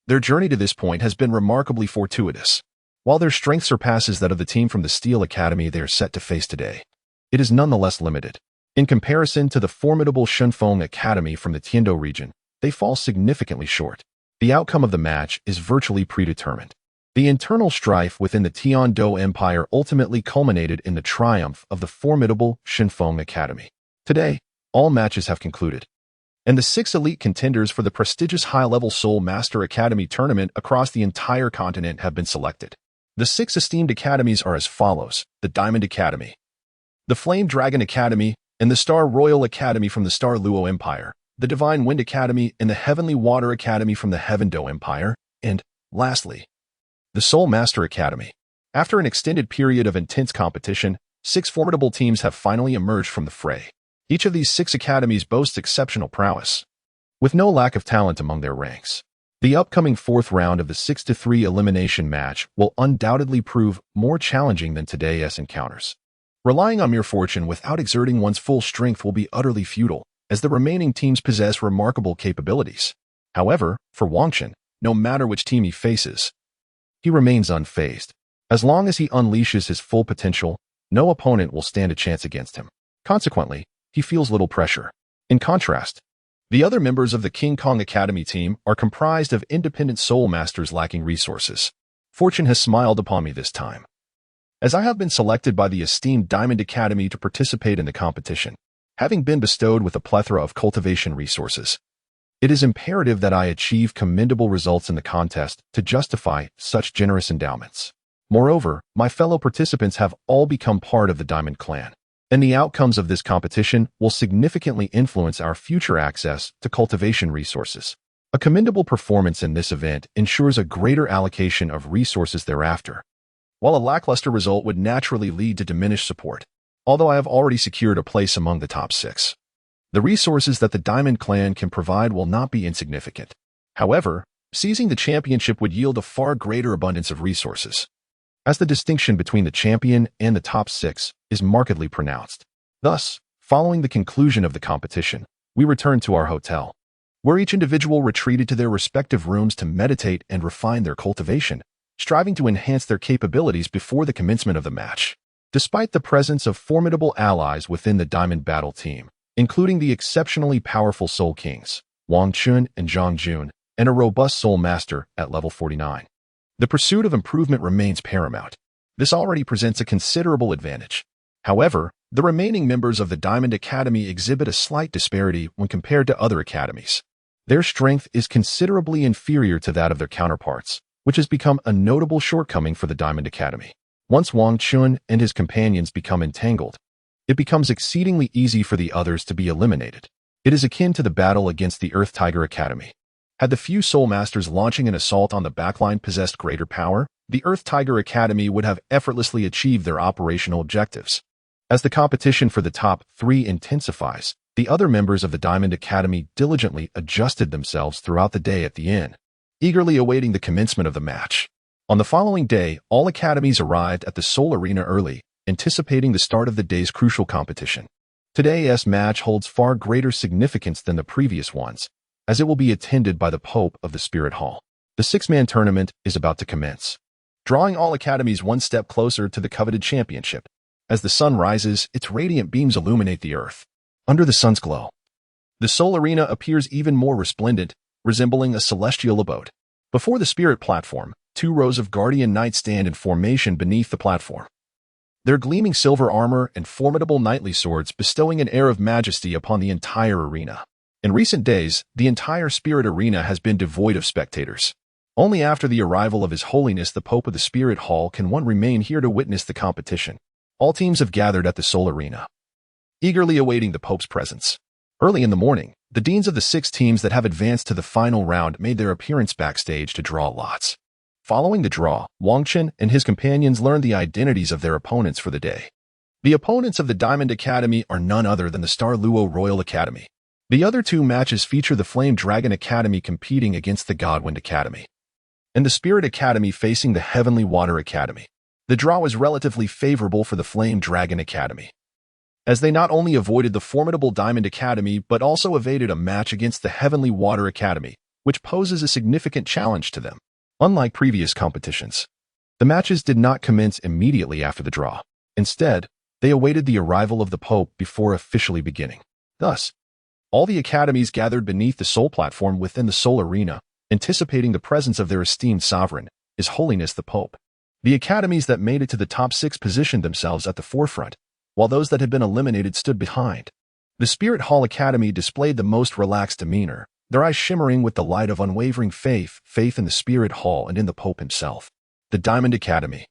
S1: Their journey to this point has been remarkably fortuitous. While their strength surpasses that of the team from the Steel Academy they are set to face today, it is nonetheless limited. In comparison to the formidable Shunfeng Academy from the Tian-Do region, they fall significantly short. The outcome of the match is virtually predetermined. The internal strife within the Tian-Do Empire ultimately culminated in the triumph of the formidable Shunfeng Academy. Today, all matches have concluded, and the 6 elite contenders for the prestigious high-level Soul Master Academy tournament across the entire continent have been selected. The 6 esteemed academies are as follows: the Diamond Academy, the Flame Dragon Academy, and the Star Royal Academy from the Star Luo Empire, the Divine Wind Academy and the Heavenly Water Academy from the Xingluo Empire, and, lastly, the Soul Master Academy. After an extended period of intense competition, 6 formidable teams have finally emerged from the fray. Each of these 6 academies boasts exceptional prowess, with no lack of talent among their ranks. The upcoming 4th round of the 6-3 elimination match will undoubtedly prove more challenging than today's encounters. Relying on mere fortune without exerting one's full strength will be utterly futile, as the remaining teams possess remarkable capabilities. However, for Wangchen, no matter which team he faces, he remains unfazed. As long as he unleashes his full potential, no opponent will stand a chance against him. Consequently, he feels little pressure. In contrast, the other members of the King Kong Academy team are comprised of independent soul masters lacking resources. Fortune has smiled upon me this time, as I have been selected by the esteemed Diamond Academy to participate in the competition. Having been bestowed with a plethora of cultivation resources, it is imperative that I achieve commendable results in the contest to justify such generous endowments. Moreover, my fellow participants have all become part of the Diamond Clan, and the outcomes of this competition will significantly influence our future access to cultivation resources. A commendable performance in this event ensures a greater allocation of resources thereafter, while a lackluster result would naturally lead to diminished support. Although I have already secured a place among the top 6, the resources that the Diamond Clan can provide will not be insignificant. However, seizing the championship would yield a far greater abundance of resources, as the distinction between the champion and the top 6 is markedly pronounced. Thus, following the conclusion of the competition, we returned to our hotel, where each individual retreated to their respective rooms to meditate and refine their cultivation, striving to enhance their capabilities before the commencement of the match. Despite the presence of formidable allies within the Diamond Battle team, including the exceptionally powerful Soul Kings, Wang Chun and Zhang Jun, and a robust Soul Master at level 49, the pursuit of improvement remains paramount. This already presents a considerable advantage. However, the remaining members of the Diamond Academy exhibit a slight disparity when compared to other academies. Their strength is considerably inferior to that of their counterparts, which has become a notable shortcoming for the Diamond Academy. Once Wang Chun and his companions become entangled, it becomes exceedingly easy for the others to be eliminated. It is akin to the battle against the Earth Tiger Academy. Had the few Soul Masters launching an assault on the backline possessed greater power, the Earth Tiger Academy would have effortlessly achieved their operational objectives. As the competition for the top 3 intensifies, the other members of the Diamond Academy diligently adjusted themselves throughout the day at the inn, eagerly awaiting the commencement of the match. On the following day, all academies arrived at the Soul Arena early, anticipating the start of the day's crucial competition. Today's match holds far greater significance than the previous ones, as it will be attended by the Pope of the Spirit Hall. The 6-man tournament is about to commence, drawing all academies one step closer to the coveted championship. As the sun rises, its radiant beams illuminate the earth. Under the sun's glow, the Soul Arena appears even more resplendent, resembling a celestial abode. Before the Spirit Platform, 2 rows of Guardian Knights stand in formation beneath the platform, their gleaming silver armor and formidable knightly swords bestowing an air of majesty upon the entire arena. In recent days, the entire Spirit Arena has been devoid of spectators. Only after the arrival of His Holiness the Pope of the Spirit Hall can one remain here to witness the competition. All teams have gathered at the Soul Arena, eagerly awaiting the Pope's presence. Early in the morning, the deans of the 6 teams that have advanced to the final round made their appearance backstage to draw lots. Following the draw, Wang Chun and his companions learned the identities of their opponents for the day. The opponents of the Diamond Academy are none other than the Star Luo Royal Academy. The other 2 matches feature the Flame Dragon Academy competing against the Godwind Academy, and the Spirit Academy facing the Heavenly Water Academy. The draw was relatively favorable for the Flame Dragon Academy, as they not only avoided the formidable Diamond Academy but also evaded a match against the Heavenly Water Academy, which poses a significant challenge to them. Unlike previous competitions, the matches did not commence immediately after the draw. Instead, they awaited the arrival of the Pope before officially beginning. Thus, all the academies gathered beneath the Soul Platform within the Soul Arena, anticipating the presence of their esteemed sovereign, His Holiness the Pope. The academies that made it to the top 6 positioned themselves at the forefront, while those that had been eliminated stood behind. The Spirit Hall Academy displayed the most relaxed demeanor, their eyes shimmering with the light of unwavering faith in the Spirit Hall and in the Pope himself. The Diamond Academy,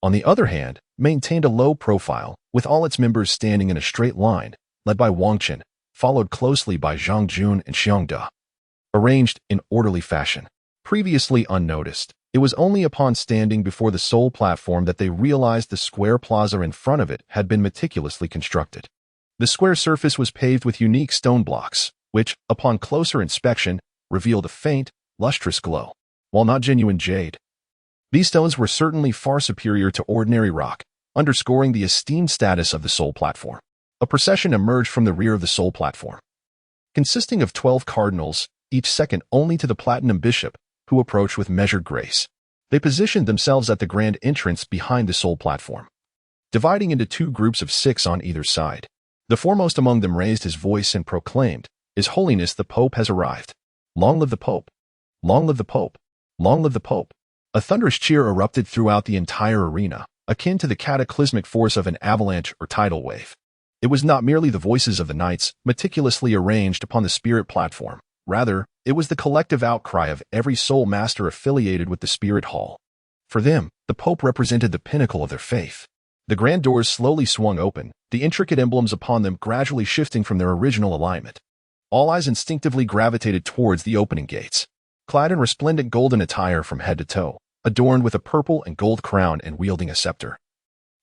S1: on the other hand, maintained a low profile, with all its members standing in a straight line, led by Wang Chun, followed closely by Zhang Jun and Xiang Da, arranged in orderly fashion. Previously unnoticed, it was only upon standing before the Soul Platform that they realized the square plaza in front of it had been meticulously constructed. The square surface was paved with unique stone blocks, which, upon closer inspection, revealed a faint, lustrous glow, while not genuine jade. These stones were certainly far superior to ordinary rock, underscoring the esteemed status of the Soul Platform. A procession emerged from the rear of the Soul Platform, consisting of 12 cardinals, each second only to the Platinum Bishop, who approached with measured grace. They positioned themselves at the grand entrance behind the Soul Platform, dividing into 2 groups of 6 on either side. The foremost among them raised his voice and proclaimed, "His Holiness the Pope has arrived. Long live the Pope! Long live the Pope! Long live the Pope!" A thunderous cheer erupted throughout the entire arena, akin to the cataclysmic force of an avalanche or tidal wave. It was not merely the voices of the knights, meticulously arranged upon the Spirit Platform. Rather, it was the collective outcry of every Soul Master affiliated with the Spirit Hall. For them, The Pope represented the pinnacle of their faith. The grand doors slowly swung open, the intricate emblems upon them gradually shifting from their original alignment. All eyes instinctively gravitated towards the opening gates. Clad in resplendent golden attire from head to toe, adorned with a purple and gold crown and wielding a scepter,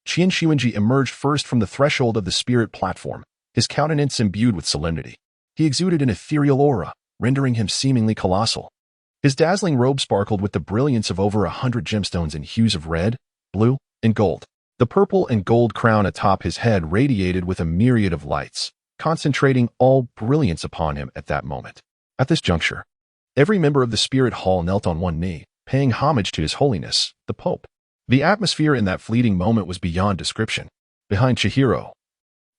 S1: Qian Xuanji emerged first from the threshold of the spirit platform, his countenance imbued with solemnity. He exuded an ethereal aura, rendering him seemingly colossal. His dazzling robe sparkled with the brilliance of over 100 gemstones in hues of red, blue, and gold. The purple and gold crown atop his head radiated with a myriad of lights, concentrating all brilliance upon him at that moment. At this juncture, every member of the spirit hall knelt on one knee, paying homage to His Holiness, the Pope. The atmosphere in that fleeting moment was beyond description. Behind Chihiro,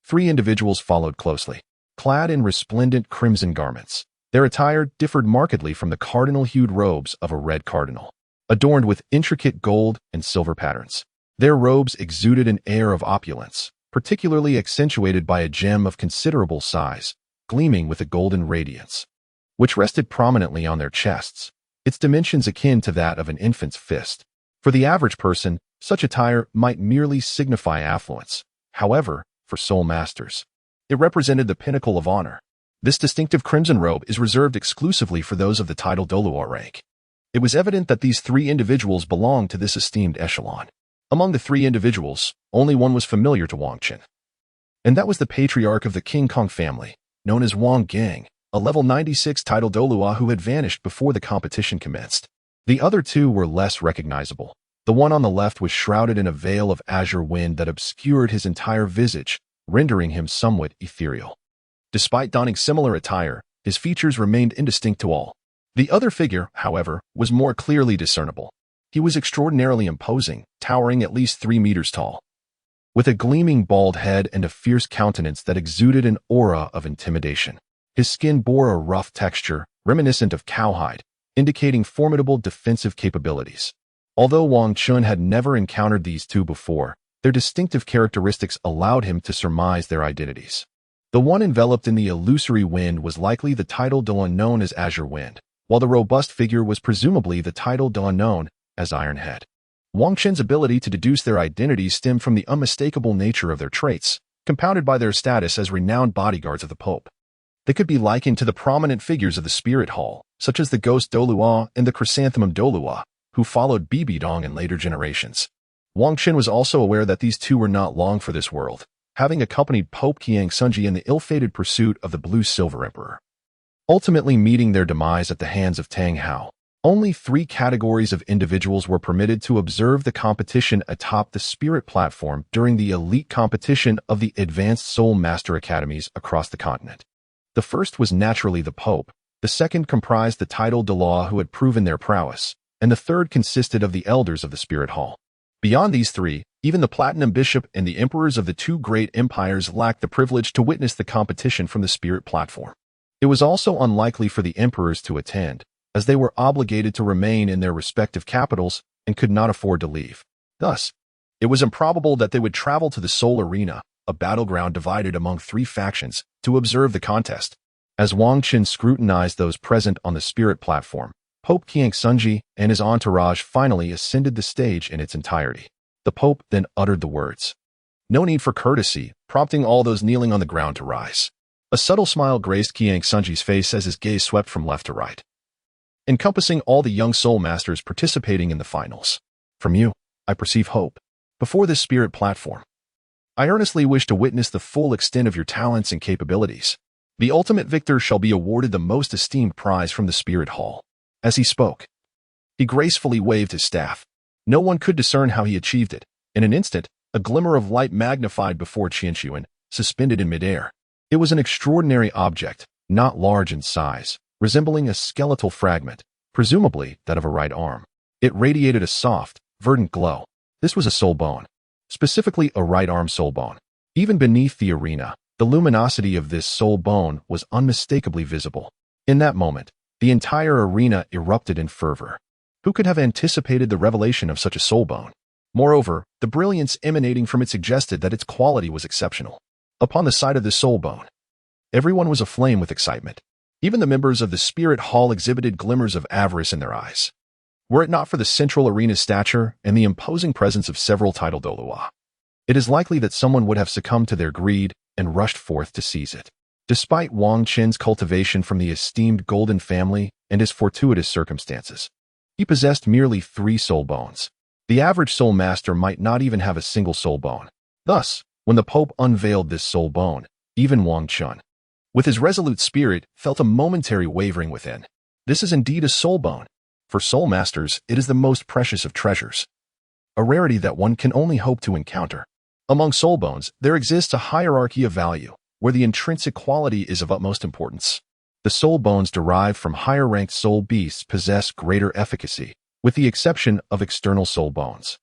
S1: 3 individuals followed closely, clad in resplendent crimson garments. Their attire differed markedly from the cardinal-hued robes of a red cardinal, adorned with intricate gold and silver patterns. Their robes exuded an air of opulence, particularly accentuated by a gem of considerable size, gleaming with a golden radiance, which rested prominently on their chests, its dimensions akin to that of an infant's fist. For the average person, such attire might merely signify affluence. However, for soul masters, it represented the pinnacle of honor. This distinctive crimson robe is reserved exclusively for those of the title Douluo rank. It was evident that these 3 individuals belonged to this esteemed echelon. Among the 3 individuals, only one was familiar to Wang Qin, and that was the patriarch of the King Kong family, known as Wang Gang, a level 96 title Douluo who had vanished before the competition commenced. The other 2 were less recognizable. The one on the left was shrouded in a veil of azure wind that obscured his entire visage, rendering him somewhat ethereal. Despite donning similar attire, his features remained indistinct to all. The other figure, however, was more clearly discernible. He was extraordinarily imposing, towering at least 3 meters tall, with a gleaming bald head and a fierce countenance that exuded an aura of intimidation. His skin bore a rough texture, reminiscent of cowhide, indicating formidable defensive capabilities. Although Wang Qin had never encountered these 2 before, their distinctive characteristics allowed him to surmise their identities. The one enveloped in the illusory wind was likely the title Douluo known as Azure Wind, while the robust figure was presumably the title Douluo known as Iron Head. Wang Qin's ability to deduce their identities stemmed from the unmistakable nature of their traits, compounded by their status as renowned bodyguards of the Pope. They could be likened to the prominent figures of the Spirit Hall, such as the Ghost Douluo and the Chrysanthemum Douluo, who followed Bibidong in later generations. Wang Qin was also aware that these 2 were not long for this world, having accompanied Pope Qiang Sunji in the ill-fated pursuit of the Blue-Silver Emperor, ultimately meeting their demise at the hands of Tang Hao. Only 3 categories of individuals were permitted to observe the competition atop the spirit platform during the elite competition of the Advanced Soul Master Academies across the continent. The first was naturally the Pope, the second comprised the title Douluo who had proven their prowess, and the third consisted of the elders of the Spirit Hall. Beyond these 3, even the Platinum Bishop and the emperors of the 2 great empires lacked the privilege to witness the competition from the spirit platform. It was also unlikely for the emperors to attend, as they were obligated to remain in their respective capitals and could not afford to leave. Thus, it was improbable that they would travel to the Soul Arena, a battleground divided among 3 factions, to observe the contest. As Wang Qin scrutinized those present on the spirit platform, Pope Qiang Sunji and his entourage finally ascended the stage in its entirety. The Pope then uttered the words, "No need for courtesy," prompting all those kneeling on the ground to rise. A subtle smile graced Qiang Sunji's face as his gaze swept from left to right, encompassing all the young soul masters participating in the finals. "From you, I perceive hope. Before this spirit platform, I earnestly wish to witness the full extent of your talents and capabilities. The ultimate victor shall be awarded the most esteemed prize from the Spirit Hall." As he spoke, he gracefully waved his staff. No one could discern how he achieved it. In an instant, a glimmer of light magnified before Qianshuan, suspended in midair. It was an extraordinary object, not large in size, resembling a skeletal fragment, presumably that of a right arm. It radiated a soft, verdant glow. This was a soul bone, specifically a right arm soul bone. Even beneath the arena, the luminosity of this soul bone was unmistakably visible. In that moment, the entire arena erupted in fervor. Who could have anticipated the revelation of such a soul bone? Moreover, the brilliance emanating from it suggested that its quality was exceptional. Upon the sight of this soul bone, everyone was aflame with excitement. Even the members of the Spirit Hall exhibited glimmers of avarice in their eyes. Were it not for the central arena's stature and the imposing presence of several titled Douluo, it is likely that someone would have succumbed to their greed and rushed forth to seize it. Despite Wang Qin's cultivation from the esteemed Golden family and his fortuitous circumstances, he possessed merely 3 soul bones. The average soul master might not even have a single soul bone. Thus, when the Pope unveiled this soul bone, even Wang Qin, with his resolute spirit, felt a momentary wavering within. This is indeed a soul bone. For soul masters, it is the most precious of treasures, a rarity that one can only hope to encounter. Among soul bones, there exists a hierarchy of value, where the intrinsic quality is of utmost importance. The soul bones derived from higher-ranked soul beasts possess greater efficacy, with the exception of external soul bones,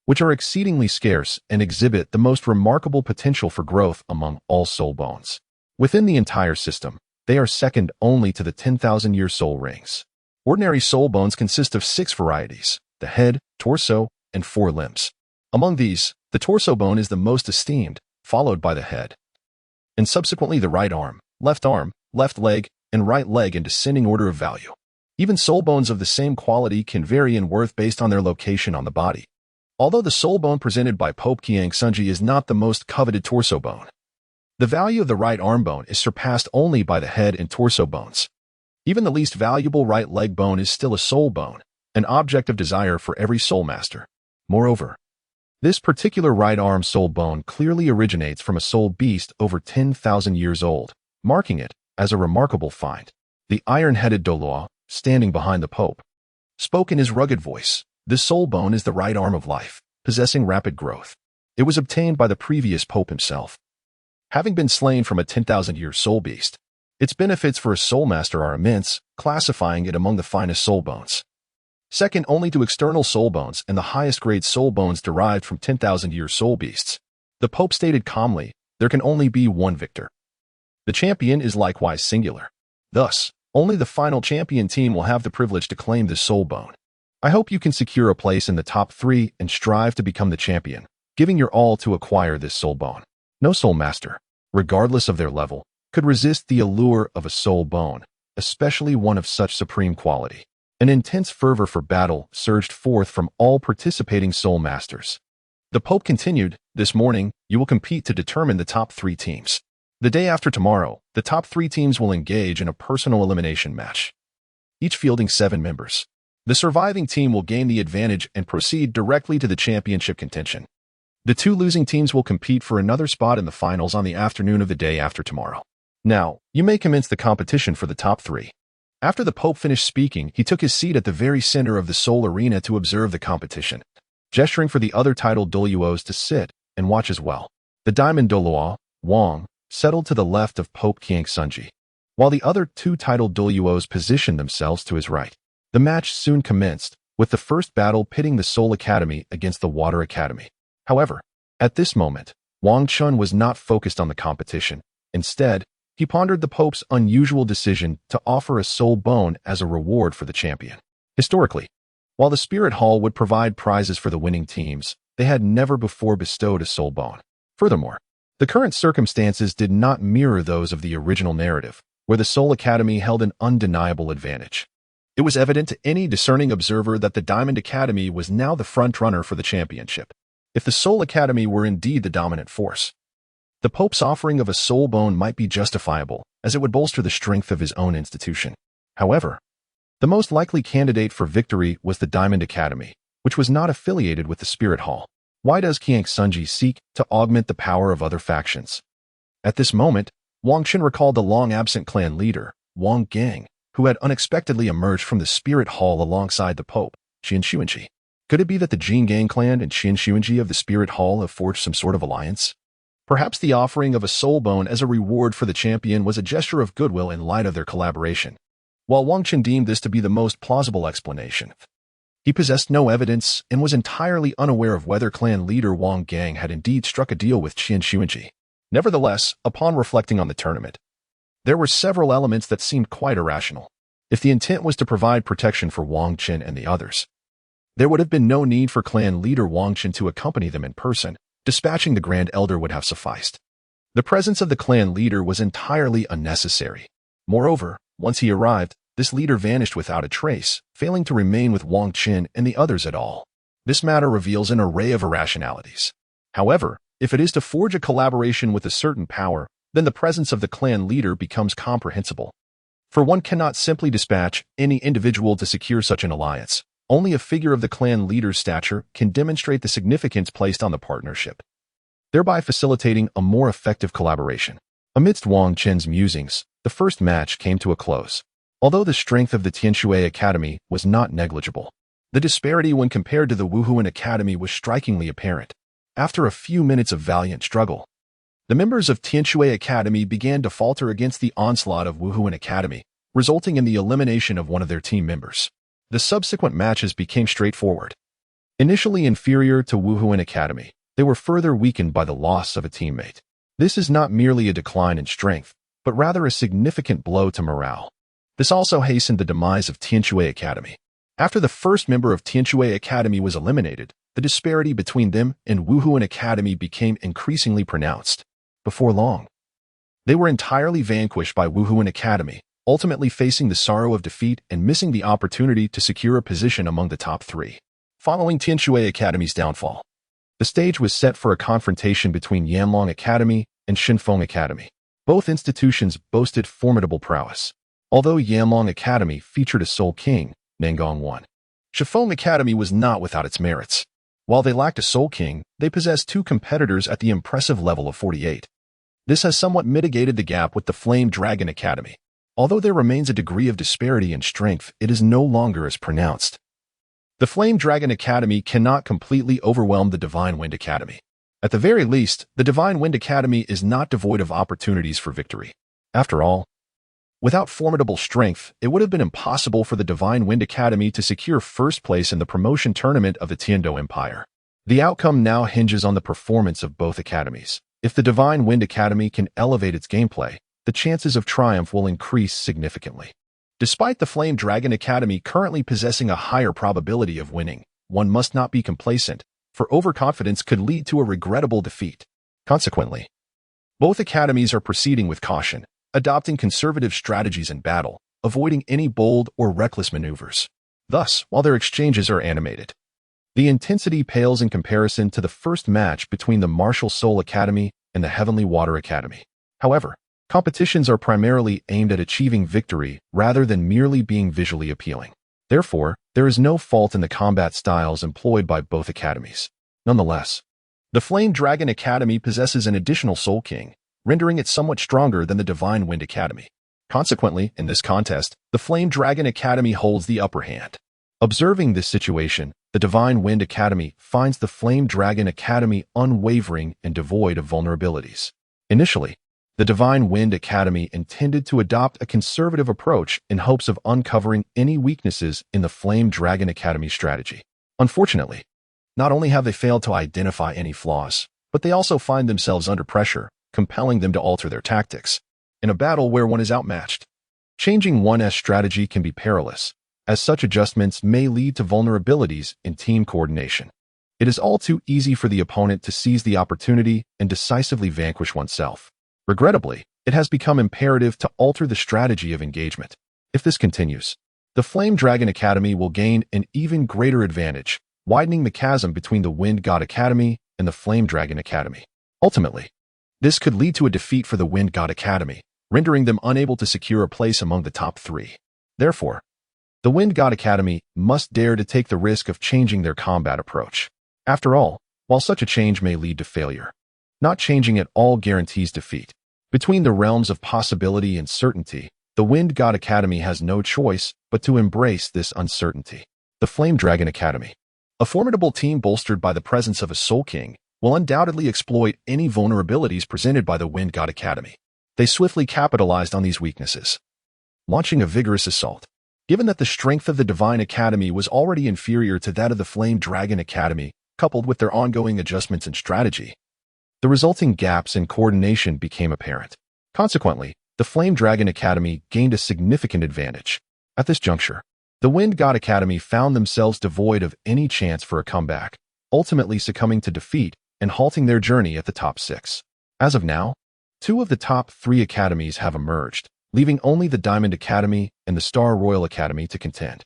S1: which are exceedingly scarce and exhibit the most remarkable potential for growth among all soul bones. Within the entire system, they are second only to the 10,000-year soul rings. Ordinary soul bones consist of 6 varieties: the head, torso, and 4 limbs. Among these, the torso bone is the most esteemed, followed by the head, and subsequently the right arm, left leg, and right leg in descending order of value. Even soul bones of the same quality can vary in worth based on their location on the body. Although the soul bone presented by Pope Xingluo is not the most coveted torso bone, the value of the right arm bone is surpassed only by the head and torso bones. Even the least valuable right leg bone is still a soul bone, an object of desire for every soul master. Moreover, this particular right arm soul bone clearly originates from a soul beast over 10,000 years old, marking it as a remarkable find. The iron-headed Douluo, standing behind the Pope, spoke in his rugged voice. This soul bone is the right arm of life, possessing rapid growth. It was obtained by the previous Pope himself. Having been slain from a 10,000-year soul beast, its benefits for a soul master are immense, classifying it among the finest soul bones. Second only to external soul bones and the highest grade soul bones derived from 10,000-year soul beasts, the Pope stated calmly, there can only be one victor. The champion is likewise singular. Thus, only the final champion team will have the privilege to claim this soul bone. I hope you can secure a place in the top 3 and strive to become the champion, giving your all to acquire this soul bone. No soul master, regardless of their level, could resist the allure of a soul bone, especially one of such supreme quality. An intense fervor for battle surged forth from all participating soul masters. The Pope continued, this morning, you will compete to determine the top 3 teams. The day after tomorrow, the top 3 teams will engage in a personal elimination match, each fielding 7 members. The surviving team will gain the advantage and proceed directly to the championship contention. The 2 losing teams will compete for another spot in the finals on the afternoon of the day after tomorrow. Now, you may commence the competition for the top 3. After the Pope finished speaking, he took his seat at the very center of the Soul Arena to observe the competition, gesturing for the other titled Douluos to sit and watch as well. The Diamond Douluo, Wang, settled to the left of Pope Xingluo, while the other 2 titled Douluos positioned themselves to his right. The match soon commenced, with the first battle pitting the Soul Academy against the Water Academy. However, at this moment, Wang Qin was not focused on the competition. Instead, he pondered the Pope's unusual decision to offer a soul bone as a reward for the champion. Historically, while the Spirit Hall would provide prizes for the winning teams, they had never before bestowed a soul bone. Furthermore, the current circumstances did not mirror those of the original narrative, where the Soul Academy held an undeniable advantage. It was evident to any discerning observer that the Diamond Academy was now the front-runner for the championship. If the Soul Academy were indeed the dominant force, the Pope's offering of a soul bone might be justifiable, as it would bolster the strength of his own institution. However, the most likely candidate for victory was the Diamond Academy, which was not affiliated with the Spirit Hall. Why does Xingluo seek to augment the power of other factions? At this moment, Wang Qin recalled the long-absent clan leader, Wang Gang, who had unexpectedly emerged from the Spirit Hall alongside the Pope, Xingluo. Could it be that the Jingang clan and Xingluo of the Spirit Hall have forged some sort of alliance? Perhaps the offering of a soul bone as a reward for the champion was a gesture of goodwill in light of their collaboration. While Wang Qin deemed this to be the most plausible explanation, he possessed no evidence and was entirely unaware of whether clan leader Wang Gang had indeed struck a deal with Xingluo. Nevertheless, upon reflecting on the tournament, there were several elements that seemed quite irrational. If the intent was to provide protection for Wang Qin and the others, there would have been no need for clan leader Wang Qin to accompany them in person. Dispatching the Grand Elder would have sufficed. The presence of the clan leader was entirely unnecessary. Moreover, once he arrived, the this leader vanished without a trace, failing to remain with Wang Qin and the others at all. This matter reveals an array of irrationalities. However, if it is to forge a collaboration with a certain power, then the presence of the clan leader becomes comprehensible. For one cannot simply dispatch any individual to secure such an alliance. Only a figure of the clan leader's stature can demonstrate the significance placed on the partnership, thereby facilitating a more effective collaboration. Amidst Wang Qin's musings, the first match came to a close. Although the strength of the Tianshui Academy was not negligible, the disparity when compared to the Wuhuan Academy was strikingly apparent. After a few minutes of valiant struggle, the members of Tianshui Academy began to falter against the onslaught of Wuhuan Academy, resulting in the elimination of one of their team members. The subsequent matches became straightforward. Initially inferior to Wuhuan Academy, they were further weakened by the loss of a teammate. This is not merely a decline in strength, but rather a significant blow to morale. This also hastened the demise of Tianshui Academy. After the first member of Tianshui Academy was eliminated, the disparity between them and Wuhuan Academy became increasingly pronounced. Before long, they were entirely vanquished by Wuhuan Academy, ultimately facing the sorrow of defeat and missing the opportunity to secure a position among the top three. Following Tianshui Academy's downfall, the stage was set for a confrontation between Yanlong Academy and Shinfeng Academy. Both institutions boasted formidable prowess. Although Yanlong Academy featured a Soul King, Nangong won. Shinfeng Academy was not without its merits. While they lacked a Soul King, they possessed two competitors at the impressive level of 48. This has somewhat mitigated the gap with the Flame Dragon Academy. Although there remains a degree of disparity in strength, it is no longer as pronounced. The Flame Dragon Academy cannot completely overwhelm the Divine Wind Academy. At the very least, the Divine Wind Academy is not devoid of opportunities for victory. After all, without formidable strength, it would have been impossible for the Divine Wind Academy to secure first place in the promotion tournament of the Xingluo Empire. The outcome now hinges on the performance of both academies. If the Divine Wind Academy can elevate its gameplay, the chances of triumph will increase significantly. Despite the Flame Dragon Academy currently possessing a higher probability of winning, one must not be complacent, for overconfidence could lead to a regrettable defeat. Consequently, both academies are proceeding with caution, adopting conservative strategies in battle, avoiding any bold or reckless maneuvers. Thus, while their exchanges are animated, the intensity pales in comparison to the first match between the Martial Soul Academy and the Heavenly Water Academy. However, competitions are primarily aimed at achieving victory rather than merely being visually appealing. Therefore, there is no fault in the combat styles employed by both academies. Nonetheless, the Flame Dragon Academy possesses an additional Soul King, rendering it somewhat stronger than the Divine Wind Academy. Consequently, in this contest, the Flame Dragon Academy holds the upper hand. Observing this situation, the Divine Wind Academy finds the Flame Dragon Academy unwavering and devoid of vulnerabilities. Initially, the Divine Wind Academy intended to adopt a conservative approach in hopes of uncovering any weaknesses in the Flame Dragon Academy strategy. Unfortunately, not only have they failed to identify any flaws, but they also find themselves under pressure, compelling them to alter their tactics. In a battle where one is outmatched, changing one's strategy can be perilous, as such adjustments may lead to vulnerabilities in team coordination. It is all too easy for the opponent to seize the opportunity and decisively vanquish oneself. Regrettably, it has become imperative to alter the strategy of engagement. If this continues, the Flame Dragon Academy will gain an even greater advantage, widening the chasm between the Wind God Academy and the Flame Dragon Academy. Ultimately, this could lead to a defeat for the Wind God Academy, rendering them unable to secure a place among the top three. Therefore, the Wind God Academy must dare to take the risk of changing their combat approach. After all, while such a change may lead to failure, not changing at all guarantees defeat. Between the realms of possibility and certainty, the Wind God Academy has no choice but to embrace this uncertainty. The Flame Dragon Academy, a formidable team bolstered by the presence of a Soul King, will undoubtedly exploit any vulnerabilities presented by the Wind God Academy. They swiftly capitalized on these weaknesses, launching a vigorous assault. Given that the strength of the Divine Academy was already inferior to that of the Flame Dragon Academy, coupled with their ongoing adjustments in strategy, the resulting gaps in coordination became apparent. Consequently, the Flame Dragon Academy gained a significant advantage. At this juncture, the Wind God Academy found themselves devoid of any chance for a comeback, ultimately succumbing to defeat and halting their journey at the top 6. As of now, 2 of the top 3 academies have emerged, leaving only the Diamond Academy and the Star Royal Academy to contend.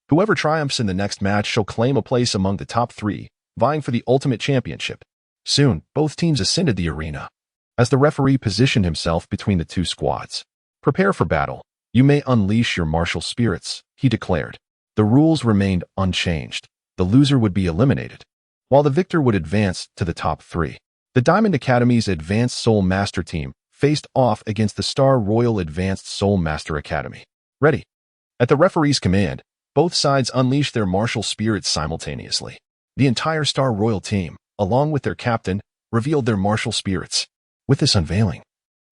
S1: Whoever triumphs in the next match shall claim a place among the top three, vying for the ultimate championship. Soon, both teams ascended the arena. As the referee positioned himself between the two squads. "Prepare for battle. You may unleash your martial spirits," he declared. The rules remained unchanged. The loser would be eliminated, while the victor would advance to the top three. The Diamond Academy's Advanced Soul Master team faced off against the Star Royal Advanced Soul Master Academy. Ready. At the referee's command, both sides unleashed their martial spirits simultaneously. The entire Star Royal team, along with their captain, revealed their martial spirits. With this unveiling,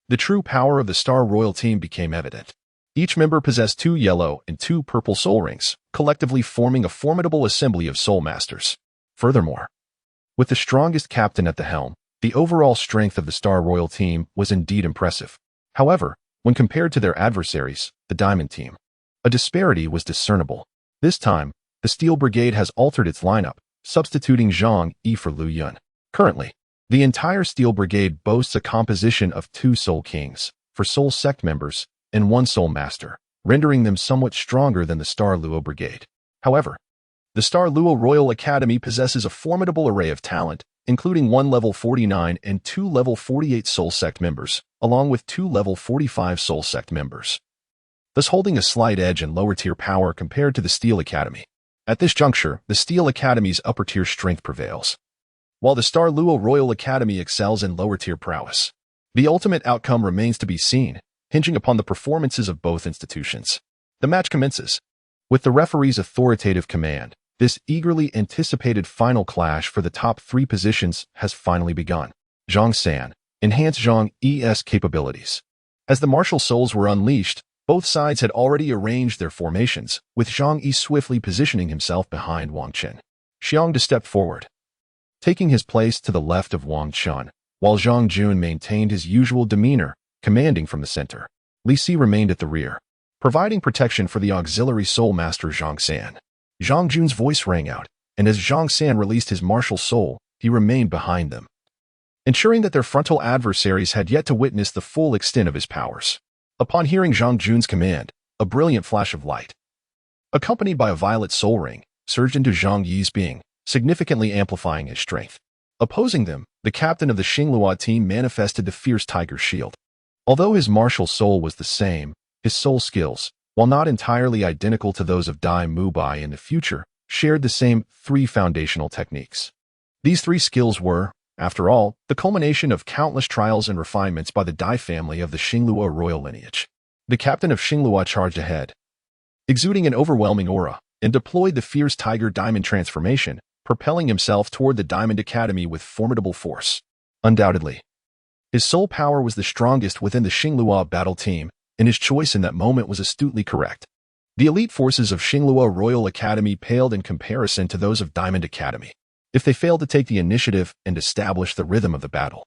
S1: the true power of the Star Royal team became evident. Each member possessed 2 yellow and 2 purple soul rings, collectively forming a formidable assembly of soul masters. Furthermore, with the strongest captain at the helm, the overall strength of the Star Royal team was indeed impressive. However, when compared to their adversaries, the Diamond team, a disparity was discernible. This time, the Steel Brigade has altered its lineup, substituting Zhang Yi for Liu Yun. Currently, the entire Steel Brigade boasts a composition of 2 Soul Kings, for Soul Sect members, and 1 Soul Master, rendering them somewhat stronger than the Star Luo Brigade. However, the Star Luo Royal Academy possesses a formidable array of talent, including 1 level 49 and 2 level 48 Soul Sect members, along with 2 level 45 Soul Sect members, thus holding a slight edge in lower-tier power compared to the Steel Academy. At this juncture, the Steel Academy's upper-tier strength prevails, while the Star Luo Royal Academy excels in lower-tier prowess. The ultimate outcome remains to be seen, hinging upon the performances of both institutions. The match commences. With the referee's authoritative command, this eagerly anticipated final clash for the top 3 positions has finally begun. Zhang San, enhance Zhang Yi's capabilities. As the martial souls were unleashed, both sides had already arranged their formations, with Zhang Yi swiftly positioning himself behind Wang Chen. Xiang to step forward, taking his place to the left of Wang Chun, while Zhang Jun maintained his usual demeanor, commanding from the center. Li Si remained at the rear, providing protection for the auxiliary soul master Zhang San. Zhang Jun's voice rang out, and as Zhang San released his martial soul, he remained behind them, ensuring that their frontal adversaries had yet to witness the full extent of his powers. Upon hearing Zhang Jun's command, a brilliant flash of light, accompanied by a violet soul ring, surged into Zhang Yi's being, significantly amplifying his strength. Opposing them, the captain of the Xingluo team manifested the fierce tiger shield. Although his martial soul was the same, his soul skills, while not entirely identical to those of Dai Mubai in the future, shared the same 3 foundational techniques. These 3 skills were, after all, the culmination of countless trials and refinements by the Dai family of the Xingluo royal lineage. The captain of Xingluo charged ahead, exuding an overwhelming aura, and deployed the fierce tiger diamond transformation, propelling himself toward the Diamond Academy with formidable force. Undoubtedly, his soul power was the strongest within the Xingluo battle team, and his choice in that moment was astutely correct. The elite forces of Xingluo Royal Academy paled in comparison to those of Diamond Academy. If they failed to take the initiative and establish the rhythm of the battle,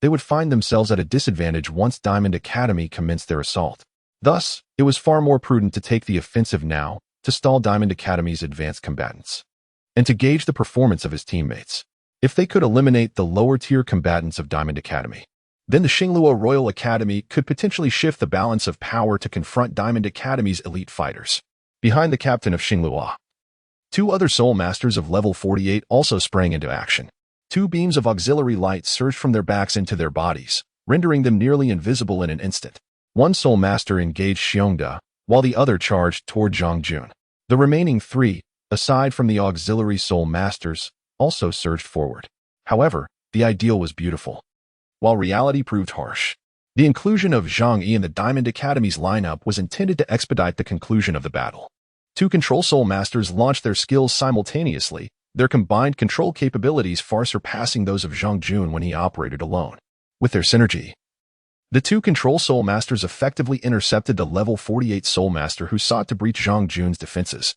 S1: they would find themselves at a disadvantage once Diamond Academy commenced their assault. Thus, it was far more prudent to take the offensive now, to stall Diamond Academy's advanced combatants, and to gauge the performance of his teammates. If they could eliminate the lower-tier combatants of Diamond Academy, then the Xingluo Royal Academy could potentially shift the balance of power to confront Diamond Academy's elite fighters. Behind the captain of Xingluo, 2 other Soul Masters of level 48 also sprang into action. 2 beams of auxiliary light surged from their backs into their bodies, rendering them nearly invisible in an instant. 1 Soul Master engaged Xiongda, while the other charged toward Zhang Jun. The remaining 3, aside from the auxiliary Soul Masters, also surged forward. However, the ideal was beautiful, while reality proved harsh. The inclusion of Zhang Yi in the Diamond Academy's lineup was intended to expedite the conclusion of the battle. 2 Control Soul Masters launched their skills simultaneously, their combined control capabilities far surpassing those of Zhang Jun when he operated alone. With their synergy, the 2 Control Soul Masters effectively intercepted the level 48 Soul Master who sought to breach Zhang Jun's defenses,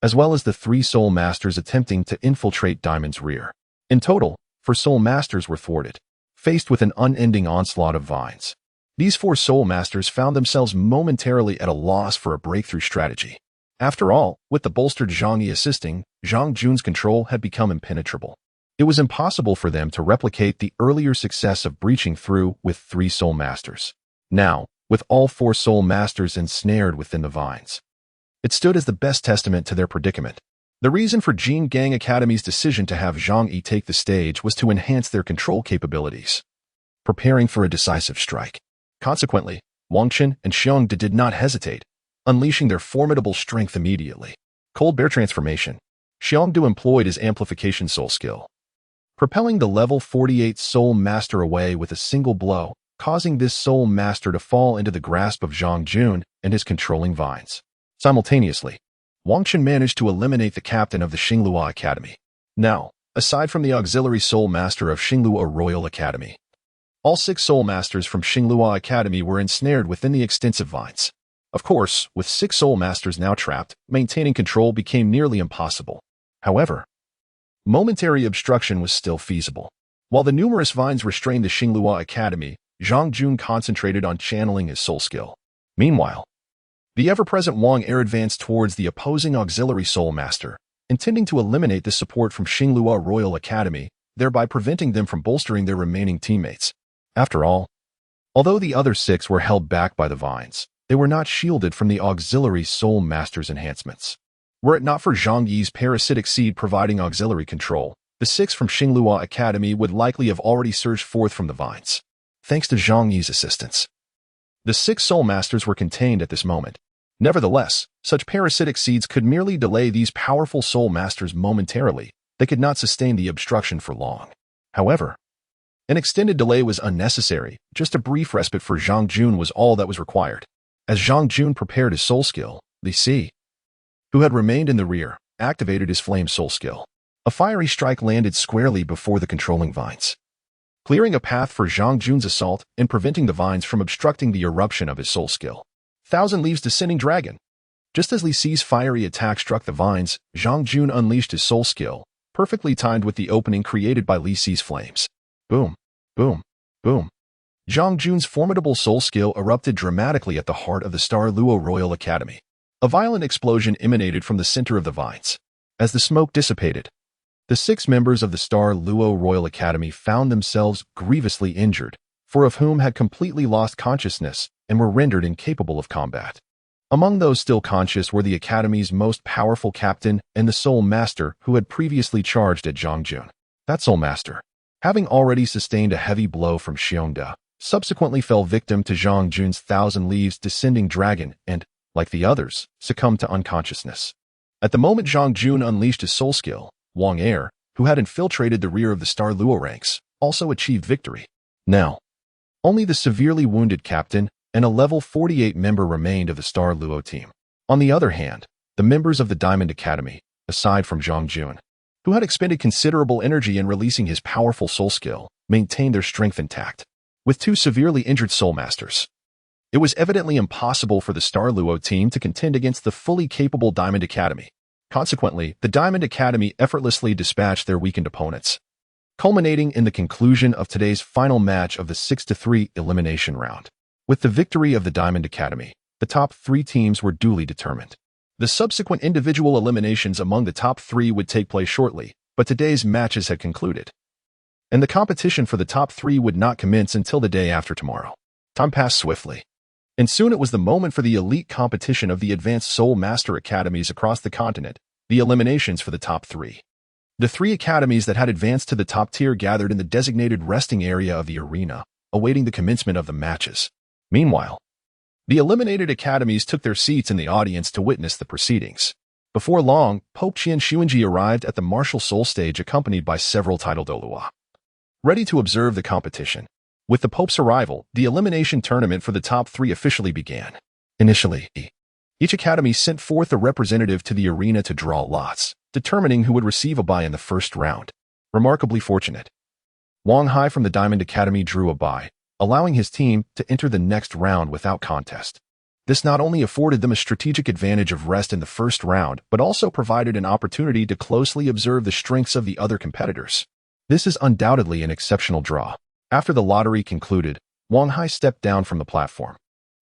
S1: as well as the 3 Soul Masters attempting to infiltrate Diamond's rear. In total, 4 Soul Masters were thwarted, faced with an unending onslaught of vines. These 4 Soul Masters found themselves momentarily at a loss for a breakthrough strategy. After all, with the bolstered Zhang Yi assisting, Zhang Jun's control had become impenetrable. It was impossible for them to replicate the earlier success of breaching through with 3 Soul Masters. Now, with all 4 soul masters ensnared within the vines. It stood as the best testament to their predicament. The reason for Jingang Academy's decision to have Zhang Yi take the stage was to enhance their control capabilities, preparing for a decisive strike. Consequently, Wang Qin and Xiong did not hesitate, unleashing their formidable strength immediately. Cold Bear Transformation. Xiongdu employed his Amplification Soul skill, propelling the level 48 Soul Master away with a single blow, causing this Soul Master to fall into the grasp of Zhang Jun and his controlling vines. Simultaneously, Wang Qin managed to eliminate the captain of the Xingluo Academy. Now, aside from the auxiliary Soul Master of Xingluo Royal Academy, all 6 Soul Masters from Xingluo Academy were ensnared within the extensive vines. Of course, with 6 Soul Masters now trapped, maintaining control became nearly impossible. However, momentary obstruction was still feasible. While the numerous vines restrained the Xingluo Academy, Zhang Jun concentrated on channeling his soul skill. Meanwhile, the ever-present Wang Er advanced towards the opposing auxiliary Soul Master, intending to eliminate the support from Xingluo Royal Academy, thereby preventing them from bolstering their remaining teammates. After all, although the other 6 were held back by the vines, they were not shielded from the auxiliary Soul Master's enhancements. Were it not for Zhang Yi's parasitic seed providing auxiliary control, the 6 from Xingluo Academy would likely have already surged forth from the vines. Thanks to Zhang Yi's assistance, the 6 Soul Masters were contained at this moment. Nevertheless, such parasitic seeds could merely delay these powerful Soul Masters momentarily. They could not sustain the obstruction for long. However, an extended delay was unnecessary. Just a brief respite for Zhang Jun was all that was required. As Zhang Jun prepared his soul skill, Li Si, who had remained in the rear, activated his flame soul skill. A fiery strike landed squarely before the controlling vines, clearing a path for Zhang Jun's assault and preventing the vines from obstructing the eruption of his soul skill. Thousand Leaves Descending Dragon. Just as Li Si's fiery attack struck the vines, Zhang Jun unleashed his soul skill, perfectly timed with the opening created by Li Si's flames. Boom, boom, boom. Zhang Jun's formidable soul skill erupted dramatically at the heart of the Star Luo Royal Academy. A violent explosion emanated from the center of the vines. As the smoke dissipated, the 6 members of the Star Luo Royal Academy found themselves grievously injured, 4 of whom had completely lost consciousness and were rendered incapable of combat. Among those still conscious were the Academy's most powerful captain and the Soul Master who had previously charged at Zhang Jun. That Soul Master, having already sustained a heavy blow from Xiongda, subsequently fell victim to Zhang Jun's Thousand Leaves Descending Dragon and, like the others, succumbed to unconsciousness. At the moment Zhang Jun unleashed his soul skill, Wang Er, who had infiltrated the rear of the Star Luo ranks, also achieved victory. Now, only the severely wounded captain and a level 48 member remained of the Star Luo team. On the other hand, the members of the Diamond Academy, aside from Zhang Jun, who had expended considerable energy in releasing his powerful soul skill, maintained their strength intact. With 2 severely injured Soul Masters, it was evidently impossible for the Star Luo team to contend against the fully capable Diamond Academy. Consequently, the Diamond Academy effortlessly dispatched their weakened opponents, culminating in the conclusion of today's final match of the 6-3 elimination round. With the victory of the Diamond Academy, the top 3 teams were duly determined. The subsequent individual eliminations among the top 3 would take place shortly, but today's matches had concluded, and the competition for the top 3 would not commence until the day after tomorrow. Time passed swiftly, and soon it was the moment for the elite competition of the Advanced Soul Master Academies across the continent, the eliminations for the top 3. The 3 academies that had advanced to the top tier gathered in the designated resting area of the arena, awaiting the commencement of the matches. Meanwhile, the eliminated academies took their seats in the audience to witness the proceedings. Before long, Pope Qian Xuanji arrived at the martial soul stage accompanied by several titled Douluo, ready to observe the competition. With the Pope's arrival, the elimination tournament for the top 3 officially began. Initially, each academy sent forth a representative to the arena to draw lots, determining who would receive a bye in the first round. Remarkably fortunate, Wang Hai from the Diamond Academy drew a bye, allowing his team to enter the next round without contest. This not only afforded them a strategic advantage of rest in the first round, but also provided an opportunity to closely observe the strengths of the other competitors. This is undoubtedly an exceptional draw. After the lottery concluded, Wang Hai stepped down from the platform,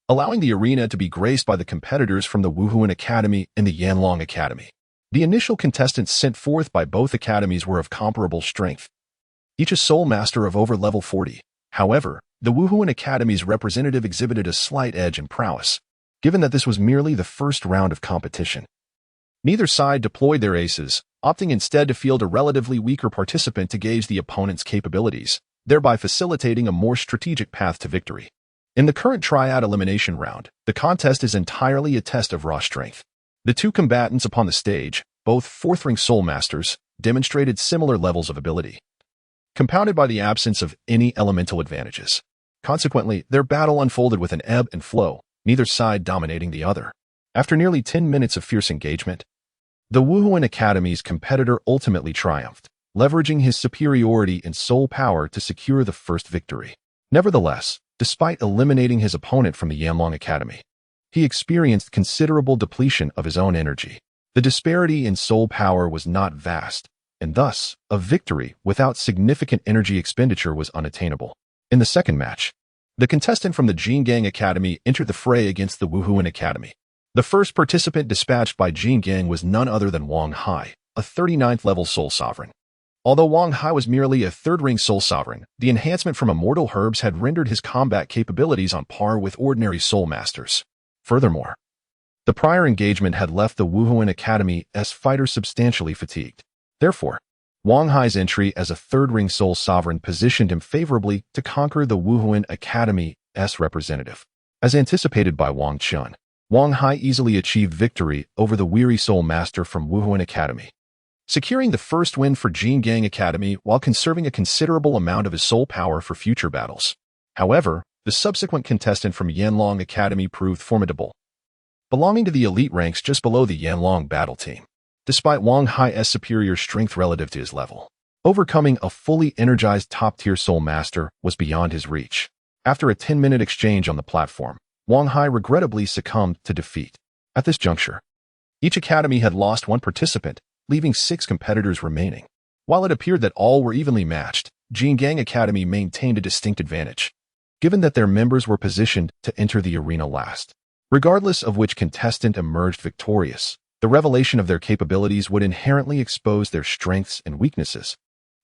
S1: allowing the arena to be graced by the competitors from the Wuhuan Academy and the Yanlong Academy. The initial contestants sent forth by both academies were of comparable strength, each a soul master of over level 40. However, the Wuhuan Academy's representative exhibited a slight edge in prowess, given that this was merely the first round of competition. Neither side deployed their aces, opting instead to field a relatively weaker participant to gauge the opponent's capabilities, thereby facilitating a more strategic path to victory. In the current triad elimination round, the contest is entirely a test of raw strength. The two combatants upon the stage, both fourth-ring soul masters, demonstrated similar levels of ability, compounded by the absence of any elemental advantages. Consequently, their battle unfolded with an ebb and flow, neither side dominating the other. After nearly 10 minutes of fierce engagement, the Wuhuan Academy's competitor ultimately triumphed, leveraging his superiority in soul power to secure the first victory. Nevertheless, despite eliminating his opponent from the Yanlong Academy, he experienced considerable depletion of his own energy. The disparity in soul power was not vast, and thus, a victory without significant energy expenditure was unattainable. In the second match, the contestant from the Jingang Academy entered the fray against the Wuhuan Academy. The first participant dispatched by Jingang was none other than Wang Hai, a 39th-level soul sovereign. Although Wang Hai was merely a third-ring soul sovereign, the enhancement from immortal herbs had rendered his combat capabilities on par with ordinary soul masters. Furthermore, the prior engagement had left the Wuhuan Academy's fighters substantially fatigued. Therefore, Wang Hai's entry as a third-ring soul sovereign positioned him favorably to conquer the Wuhuan Academy's representative. As anticipated by Wang Chun, Wang Hai easily achieved victory over the weary soul master from Wuhuan Academy, securing the first win for Jingang Academy while conserving a considerable amount of his soul power for future battles. However, the subsequent contestant from Yanlong Academy proved formidable, belonging to the elite ranks just below the Yanlong battle team. Despite Wang Hai's superior strength relative to his level, overcoming a fully energized top-tier soul master was beyond his reach. After a 10-minute exchange on the platform, Wang Hai regrettably succumbed to defeat. At this juncture, each academy had lost one participant, leaving 6 competitors remaining. While it appeared that all were evenly matched, Jingang Academy maintained a distinct advantage, given that their members were positioned to enter the arena last. Regardless of which contestant emerged victorious, the revelation of their capabilities would inherently expose their strengths and weaknesses.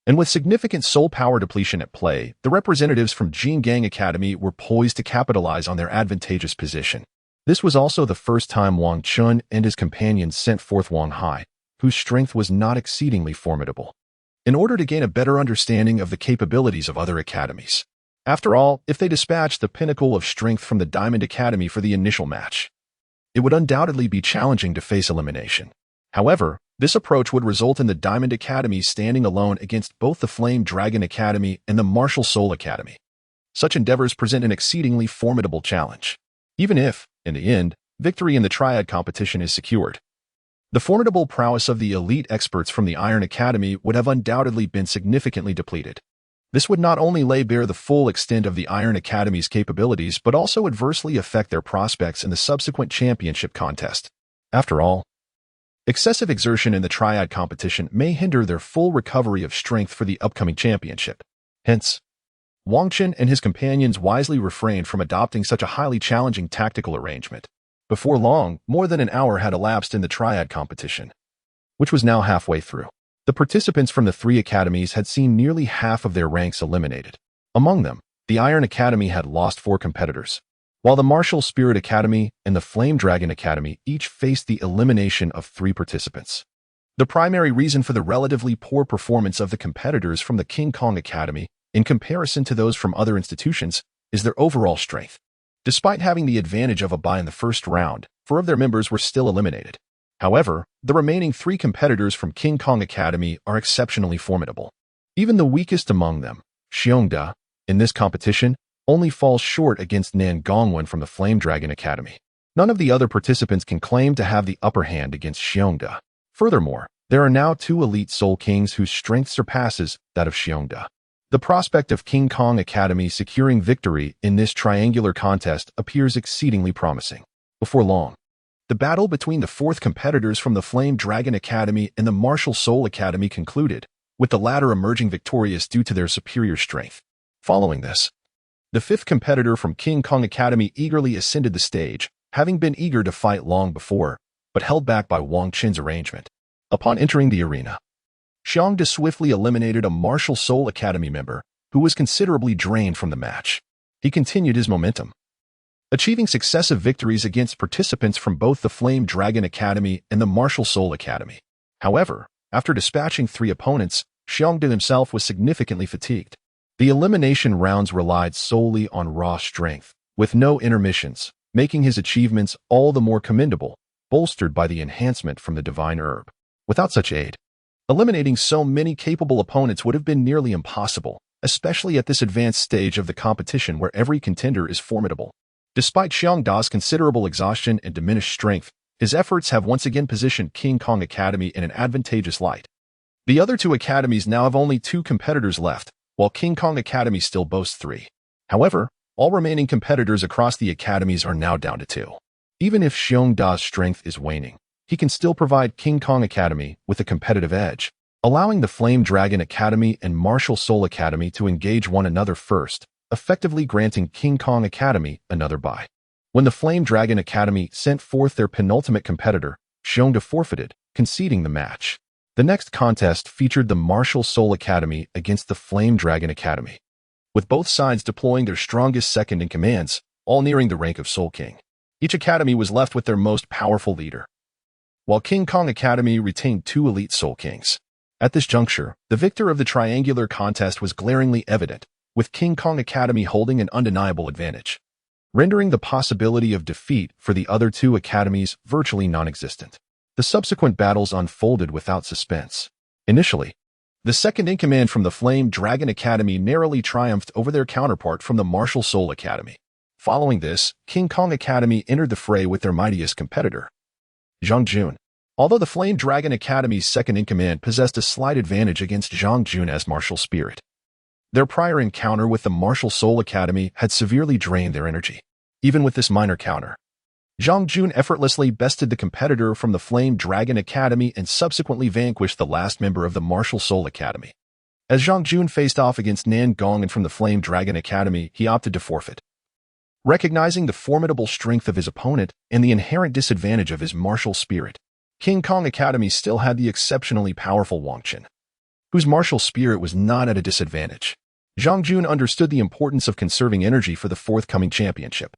S1: And with significant soul power depletion at play, the representatives from Jingang Academy were poised to capitalize on their advantageous position. This was also the first time Wang Chun and his companions sent forth Wang Hai, whose strength was not exceedingly formidable, in order to gain a better understanding of the capabilities of other academies. After all, if they dispatched the pinnacle of strength from the Diamond Academy for the initial match, it would undoubtedly be challenging to face elimination. However, this approach would result in the Diamond Academy standing alone against both the Flame Dragon Academy and the Martial Soul Academy. Such endeavors present an exceedingly formidable challenge, even if, in the end, victory in the triad competition is secured. The formidable prowess of the elite experts from the Iron Academy would have undoubtedly been significantly depleted. This would not only lay bare the full extent of the Iron Academy's capabilities, but also adversely affect their prospects in the subsequent championship contest. After all, excessive exertion in the triad competition may hinder their full recovery of strength for the upcoming championship. Hence, Wang Chun and his companions wisely refrained from adopting such a highly challenging tactical arrangement. Before long, more than an hour had elapsed in the triad competition, which was now halfway through. The participants from the 3 academies had seen nearly half of their ranks eliminated. Among them, the Iron Academy had lost 4 competitors, while the Martial Spirit Academy and the Flame Dragon Academy each faced the elimination of 3 participants. The primary reason for the relatively poor performance of the competitors from the King Kong Academy in comparison to those from other institutions is their overall strength. Despite having the advantage of a bye in the first round, 4 of their members were still eliminated. However, the remaining 3 competitors from King Kong Academy are exceptionally formidable. Even the weakest among them, Xiongda, in this competition, only falls short against Nan Gongwen from the Flame Dragon Academy. None of the other participants can claim to have the upper hand against Xiongda. Furthermore, there are now 2 elite Soul Kings whose strength surpasses that of Xiongda. The prospect of King Kong Academy securing victory in this triangular contest appears exceedingly promising. Before long, the battle between the 4th competitors from the Flame Dragon Academy and the Martial Soul Academy concluded, with the latter emerging victorious due to their superior strength. Following this, the 5th competitor from King Kong Academy eagerly ascended the stage, having been eager to fight long before, but held back by Wang Chun's arrangement. Upon entering the arena, Xiongda swiftly eliminated a Martial Soul Academy member, who was considerably drained from the match. He continued his momentum, achieving successive victories against participants from both the Flame Dragon Academy and the Martial Soul Academy. However, after dispatching 3 opponents, Xiongdu himself was significantly fatigued. The elimination rounds relied solely on raw strength, with no intermissions, making his achievements all the more commendable, bolstered by the enhancement from the Divine Herb. Without such aid, eliminating so many capable opponents would have been nearly impossible, especially at this advanced stage of the competition where every contender is formidable. Despite Xiongda's considerable exhaustion and diminished strength, his efforts have once again positioned King Kong Academy in an advantageous light. The other 2 academies now have only 2 competitors left, while King Kong Academy still boasts 3. However, all remaining competitors across the academies are now down to 2. Even if Xiongda's strength is waning, he can still provide King Kong Academy with a competitive edge, allowing the Flame Dragon Academy and Martial Soul Academy to engage one another first, effectively granting King Kong Academy another bye. When the Flame Dragon Academy sent forth their penultimate competitor, Xiongda forfeited, conceding the match. The next contest featured the Martial Soul Academy against the Flame Dragon Academy, with both sides deploying their strongest second-in-commands, all nearing the rank of Soul King. Each academy was left with their most powerful leader, while King Kong Academy retained 2 elite Soul Kings. At this juncture, the victor of the triangular contest was glaringly evident, with King Kong Academy holding an undeniable advantage, rendering the possibility of defeat for the other 2 academies virtually non-existent. The subsequent battles unfolded without suspense. Initially, the second-in-command from the Flame Dragon Academy narrowly triumphed over their counterpart from the Martial Soul Academy. Following this, King Kong Academy entered the fray with their mightiest competitor, Zhang Jun. Although the Flame Dragon Academy's second-in-command possessed a slight advantage against Zhang Jun as martial spirit, their prior encounter with the Martial Soul Academy had severely drained their energy. Even with this minor counter, Zhang Jun effortlessly bested the competitor from the Flame Dragon Academy and subsequently vanquished the last member of the Martial Soul Academy. As Zhang Jun faced off against Nan Gong from the Flame Dragon Academy, he opted to forfeit. Recognizing the formidable strength of his opponent and the inherent disadvantage of his martial spirit, King Kong Academy still had the exceptionally powerful Wang Qin, whose martial spirit was not at a disadvantage. Zhang Jun understood the importance of conserving energy for the forthcoming championship,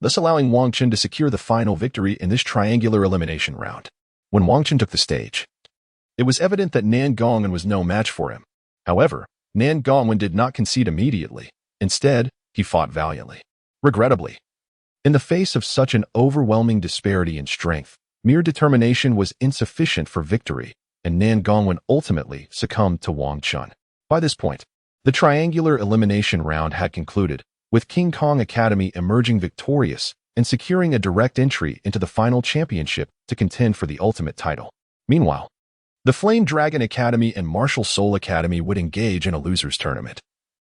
S1: thus allowing Wang Qin to secure the final victory in this triangular elimination round. When Wang Qin took the stage, it was evident that Nan Gongwen was no match for him. However, Nan Gongwen did not concede immediately. Instead, he fought valiantly. Regrettably, in the face of such an overwhelming disparity in strength, mere determination was insufficient for victory, and Nan Gongwen ultimately succumbed to Wang Qin. By this point, the triangular elimination round had concluded, with King Kong Academy emerging victorious and securing a direct entry into the final championship to contend for the ultimate title. Meanwhile, the Flame Dragon Academy and Martial Soul Academy would engage in a losers tournament,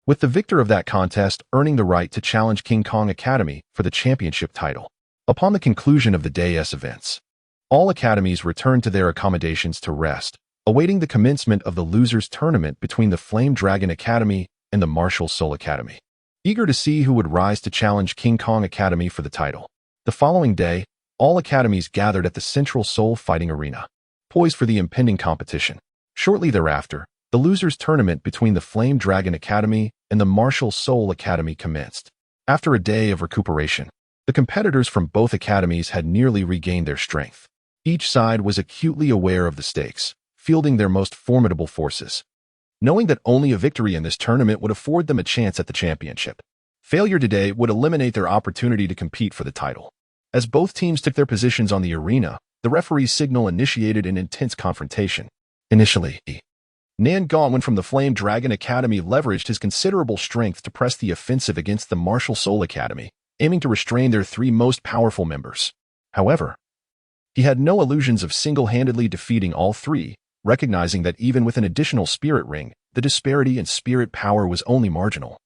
S1: with the victor of that contest earning the right to challenge King Kong Academy for the championship title. Upon the conclusion of the day's events, all academies returned to their accommodations to rest, awaiting the commencement of the losers tournament between the Flame Dragon Academy and the Martial Soul Academy, eager to see who would rise to challenge King Kong Academy for the title. The following day, all academies gathered at the Central Soul Fighting Arena, poised for the impending competition. Shortly thereafter, the losers tournament between the Flame Dragon Academy and the Martial Soul Academy commenced. After a day of recuperation, the competitors from both academies had nearly regained their strength. Each side was acutely aware of the stakes, fielding their most formidable forces, knowing that only a victory in this tournament would afford them a chance at the championship. Failure today would eliminate their opportunity to compete for the title. As both teams took their positions on the arena, the referee's signal initiated an intense confrontation. Initially, Nan Gongwen from the Flame Dragon Academy leveraged his considerable strength to press the offensive against the Martial Soul Academy, aiming to restrain their 3 most powerful members. However, he had no illusions of single-handedly defeating all 3, recognizing that even with an additional spirit ring, the disparity in spirit power was only marginal,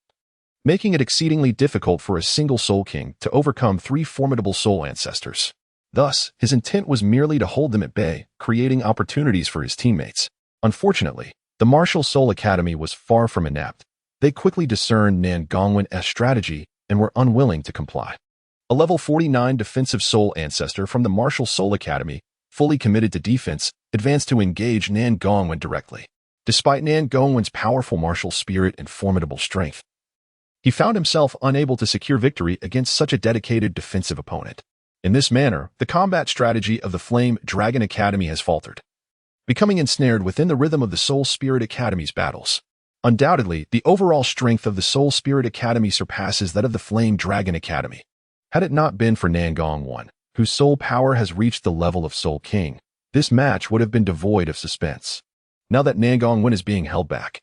S1: making it exceedingly difficult for a single Soul King to overcome 3 formidable soul ancestors. Thus, his intent was merely to hold them at bay, creating opportunities for his teammates. Unfortunately, the Martial Soul Academy was far from inept. They quickly discerned Nan Gongwen's strategy and were unwilling to comply. A level 49 defensive soul ancestor from the Martial Soul Academy, fully committed to defense, advanced to engage Nan Gongwen directly. Despite Nan Gongwen's powerful martial spirit and formidable strength, he found himself unable to secure victory against such a dedicated defensive opponent. In this manner, the combat strategy of the Flame Dragon Academy has faltered, becoming ensnared within the rhythm of the Soul Spirit Academy's battles. Undoubtedly, the overall strength of the Soul Spirit Academy surpasses that of the Flame Dragon Academy. Had it not been for Nan Gongwen, whose soul power has reached the level of Soul King, this match would have been devoid of suspense. Now that Nan Gongwen is being held back,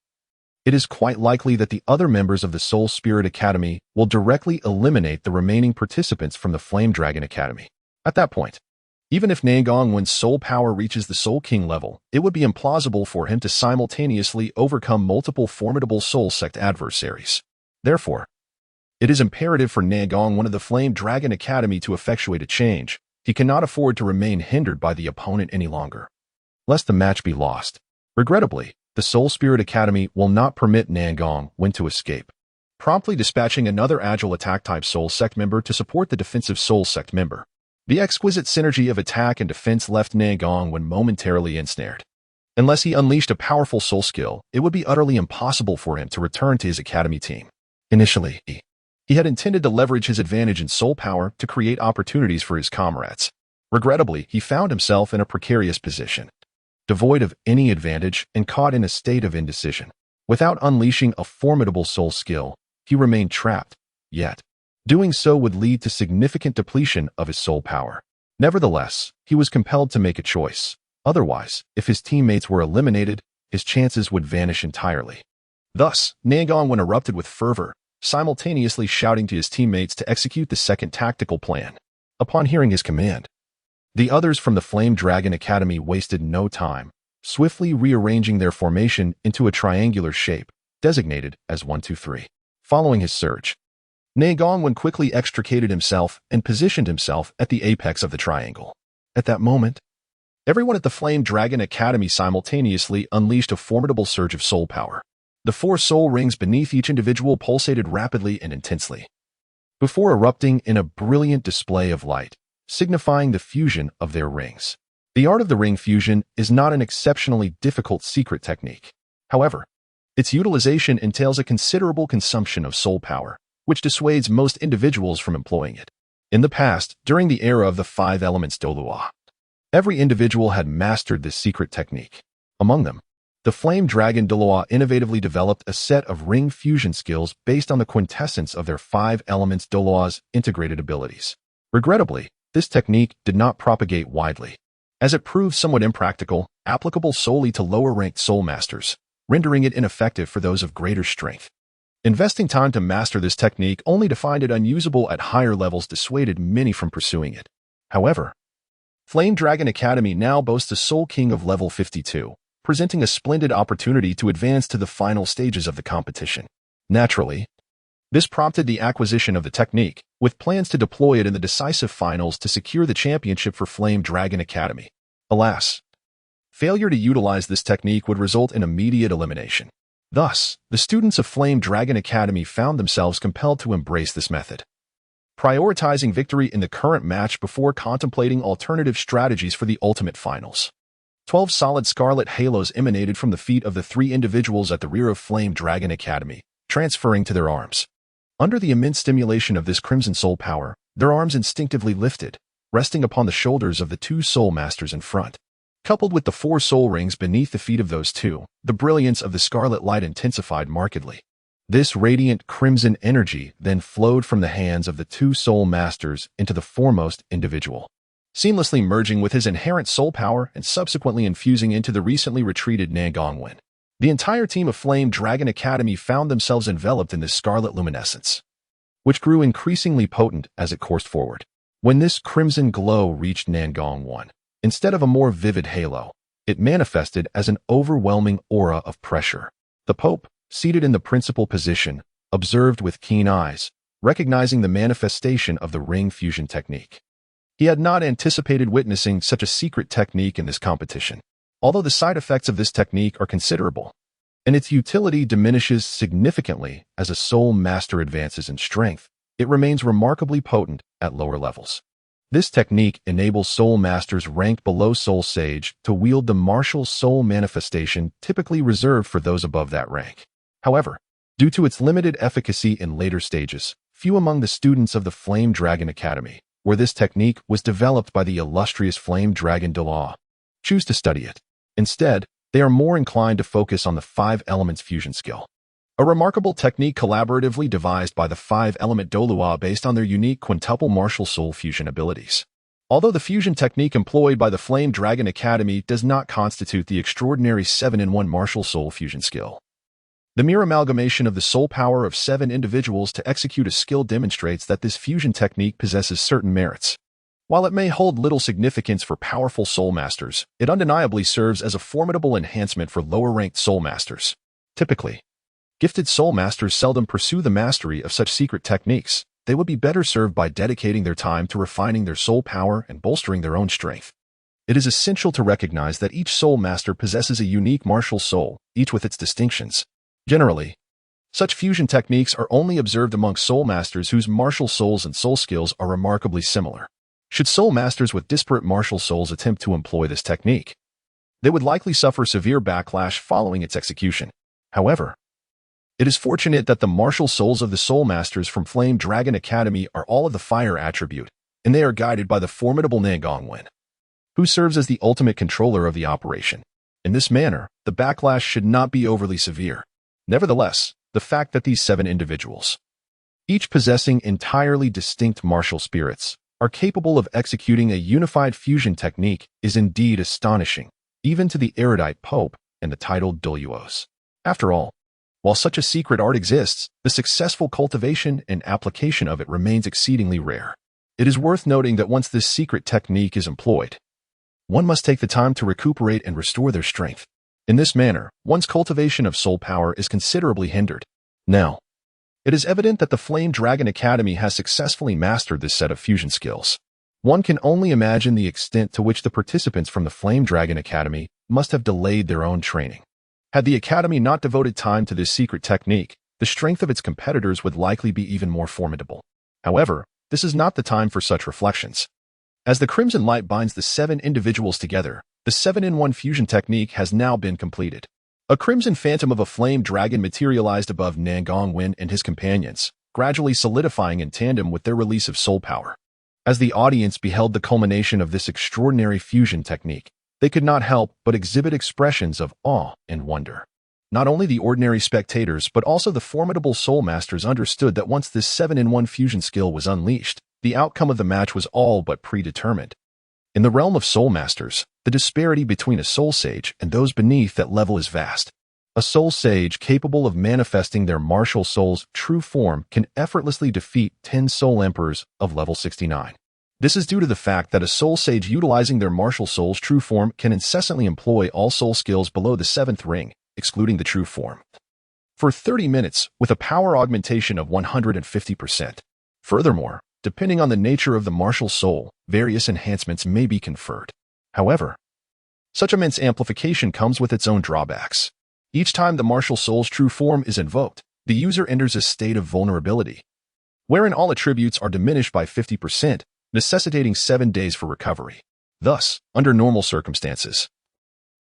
S1: it is quite likely that the other members of the Soul Spirit Academy will directly eliminate the remaining participants from the Flame Dragon Academy. At that point, even if Nan Gongwen's soul power reaches the Soul King level, it would be implausible for him to simultaneously overcome multiple formidable Soul Sect adversaries. Therefore, it is imperative for Nan Gongwen of the Flame Dragon Academy to effectuate a change. He cannot afford to remain hindered by the opponent any longer, lest the match be lost. Regrettably, the Soul Spirit Academy will not permit Nan Gongwen to escape, promptly dispatching another agile attack-type Soul Sect member to support the defensive Soul Sect member. The exquisite synergy of attack and defense left Nan Gongwen momentarily ensnared. Unless he unleashed a powerful soul skill, it would be utterly impossible for him to return to his academy team. Initially, he had intended to leverage his advantage in soul power to create opportunities for his comrades. Regrettably, he found himself in a precarious position, devoid of any advantage and caught in a state of indecision. Without unleashing a formidable soul skill, he remained trapped, yet doing so would lead to significant depletion of his soul power. Nevertheless, he was compelled to make a choice. Otherwise, if his teammates were eliminated, his chances would vanish entirely. Thus, Nan Gongwen erupted with fervor, simultaneously shouting to his teammates to execute the second tactical plan. Upon hearing his command, the others from the Flame Dragon Academy wasted no time, swiftly rearranging their formation into a triangular shape, designated as 1-2-3. Following his surge, Nan Gongwen quickly extricated himself and positioned himself at the apex of the triangle. At that moment, everyone at the Flame Dragon Academy simultaneously unleashed a formidable surge of soul power. The 4 soul rings beneath each individual pulsated rapidly and intensely, before erupting in a brilliant display of light, signifying the fusion of their rings. The art of the ring fusion is not an exceptionally difficult secret technique. However, its utilization entails a considerable consumption of soul power, which dissuades most individuals from employing it. In the past, during the era of the 5 elements Douluo, every individual had mastered this secret technique. Among them, the Flame Dragon Douluo innovatively developed a set of ring fusion skills based on the quintessence of their 5 elements Douluo's integrated abilities. Regrettably, this technique did not propagate widely, as it proved somewhat impractical, applicable solely to lower-ranked soul masters, rendering it ineffective for those of greater strength. Investing time to master this technique only to find it unusable at higher levels dissuaded many from pursuing it. However, Flame Dragon Academy now boasts a Soul King of level 52, presenting a splendid opportunity to advance to the final stages of the competition. Naturally, this prompted the acquisition of the technique, with plans to deploy it in the decisive finals to secure the championship for Flame Dragon Academy. Alas, failure to utilize this technique would result in immediate elimination. Thus, the students of Flame Dragon Academy found themselves compelled to embrace this method, prioritizing victory in the current match before contemplating alternative strategies for the ultimate finals. 12 solid scarlet halos emanated from the feet of the 3 individuals at the rear of Flame Dragon Academy, transferring to their arms. Under the immense stimulation of this crimson soul power, their arms instinctively lifted, resting upon the shoulders of the 2 soul masters in front. Coupled with the 4 soul rings beneath the feet of those 2, the brilliance of the scarlet light intensified markedly. This radiant crimson energy then flowed from the hands of the 2 soul masters into the foremost individual, seamlessly merging with his inherent soul power and subsequently infusing into the recently retreated Nan Gongwen. The entire team of Flame Dragon Academy found themselves enveloped in this scarlet luminescence, which grew increasingly potent as it coursed forward. When this crimson glow reached Nan Gongwen, instead of a more vivid halo, it manifested as an overwhelming aura of pressure. The Pope, seated in the principal position, observed with keen eyes, recognizing the manifestation of the ring fusion technique. He had not anticipated witnessing such a secret technique in this competition. Although the side effects of this technique are considerable, and its utility diminishes significantly as a soul master advances in strength, it remains remarkably potent at lower levels. This technique enables soul masters ranked below soul sage to wield the martial soul manifestation typically reserved for those above that rank. However, due to its limited efficacy in later stages, few among the students of the Flame Dragon Academy, where this technique was developed by the illustrious Flame Dragon Douluo, choose to study it. Instead, they are more inclined to focus on the 5 Elements fusion skill, a remarkable technique collaboratively devised by the 5-element Douluo based on their unique quintuple martial soul fusion abilities. Although the fusion technique employed by the Flame Dragon Academy does not constitute the extraordinary 7-in-1 martial soul fusion skill, the mere amalgamation of the soul power of 7 individuals to execute a skill demonstrates that this fusion technique possesses certain merits. While it may hold little significance for powerful soul masters, it undeniably serves as a formidable enhancement for lower-ranked soul masters. Typically, gifted soul masters seldom pursue the mastery of such secret techniques. They would be better served by dedicating their time to refining their soul power and bolstering their own strength. It is essential to recognize that each soul master possesses a unique martial soul, each with its distinctions. Generally, such fusion techniques are only observed among soul masters whose martial souls and soul skills are remarkably similar. Should soul masters with disparate martial souls attempt to employ this technique, they would likely suffer severe backlash following its execution. However, it is fortunate that the martial souls of the soul masters from Flame Dragon Academy are all of the fire attribute, and they are guided by the formidable Jingang, who serves as the ultimate controller of the operation. In this manner, the backlash should not be overly severe. Nevertheless, the fact that these 7 individuals, each possessing entirely distinct martial spirits, are capable of executing a unified fusion technique is indeed astonishing, even to the erudite Pope and the titled Douluos. After all, while such a secret art exists, the successful cultivation and application of it remains exceedingly rare. It is worth noting that once this secret technique is employed, one must take the time to recuperate and restore their strength. In this manner, one's cultivation of soul power is considerably hindered. Now, it is evident that the Flame Dragon Academy has successfully mastered this set of fusion skills. One can only imagine the extent to which the participants from the Flame Dragon Academy must have delayed their own training. Had the Academy not devoted time to this secret technique, the strength of its competitors would likely be even more formidable. However, this is not the time for such reflections. As the crimson light binds the 7 individuals together, the 7-in-1 fusion technique has now been completed. A crimson phantom of a flame dragon materialized above Jingang and his companions, gradually solidifying in tandem with their release of soul power. As the audience beheld the culmination of this extraordinary fusion technique, they could not help but exhibit expressions of awe and wonder. Not only the ordinary spectators but also the formidable soul masters understood that once this 7-in-1 fusion skill was unleashed, the outcome of the match was all but predetermined. In the realm of soul masters, the disparity between a soul sage and those beneath that level is vast. A soul sage capable of manifesting their martial soul's true form can effortlessly defeat 10 soul emperors of level 69. This is due to the fact that a soul sage utilizing their martial soul's true form can incessantly employ all soul skills below the 7th ring, excluding the true form, for 30 minutes with a power augmentation of 150%. Furthermore, depending on the nature of the martial soul, various enhancements may be conferred. However, such immense amplification comes with its own drawbacks. Each time the martial soul's true form is invoked, the user enters a state of vulnerability, wherein all attributes are diminished by 50%, necessitating 7 days for recovery. Thus, under normal circumstances,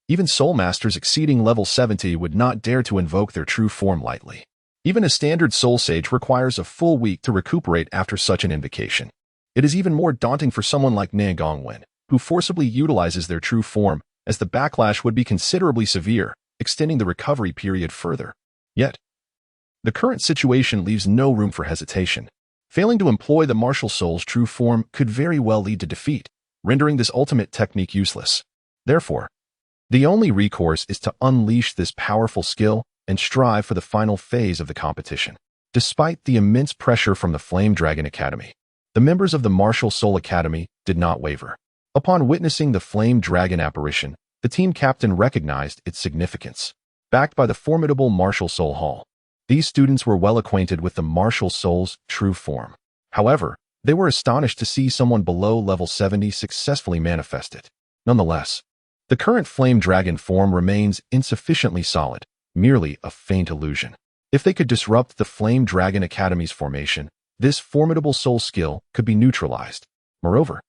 S1: even soul masters exceeding level 70 would not dare to invoke their true form lightly. Even a standard soul sage requires a full week to recuperate after such an invocation. It is even more daunting for someone like Jingang, who forcibly utilizes their true form, as the backlash would be considerably severe, extending the recovery period further. Yet, the current situation leaves no room for hesitation. Failing to employ the martial soul's true form could very well lead to defeat, rendering this ultimate technique useless. Therefore, the only recourse is to unleash this powerful skill and strive for the final phase of the competition. Despite the immense pressure from the Flame Dragon Academy, the members of the Martial Soul Academy did not waver. Upon witnessing the Flame Dragon apparition, the team captain recognized its significance. Backed by the formidable Martial Soul Hall, these students were well acquainted with the martial soul's true form. However, they were astonished to see someone below level 70 successfully manifest it. Nonetheless, the current flame dragon form remains insufficiently solid, merely a faint illusion. If they could disrupt the Flame Dragon Academy's formation, this formidable soul skill could be neutralized. Moreover,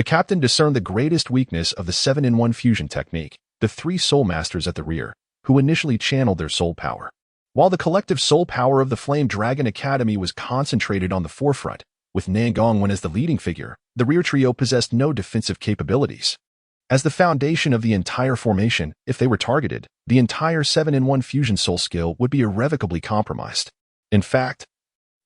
S1: The captain discerned the greatest weakness of the 7-in-1 fusion technique, the three soul masters at the rear, who initially channeled their soul power. While the collective soul power of the Flame Dragon Academy was concentrated on the forefront, with Nangongwen as the leading figure, the rear trio possessed no defensive capabilities. As the foundation of the entire formation, if they were targeted, the entire 7-in-1 fusion soul skill would be irrevocably compromised. In fact,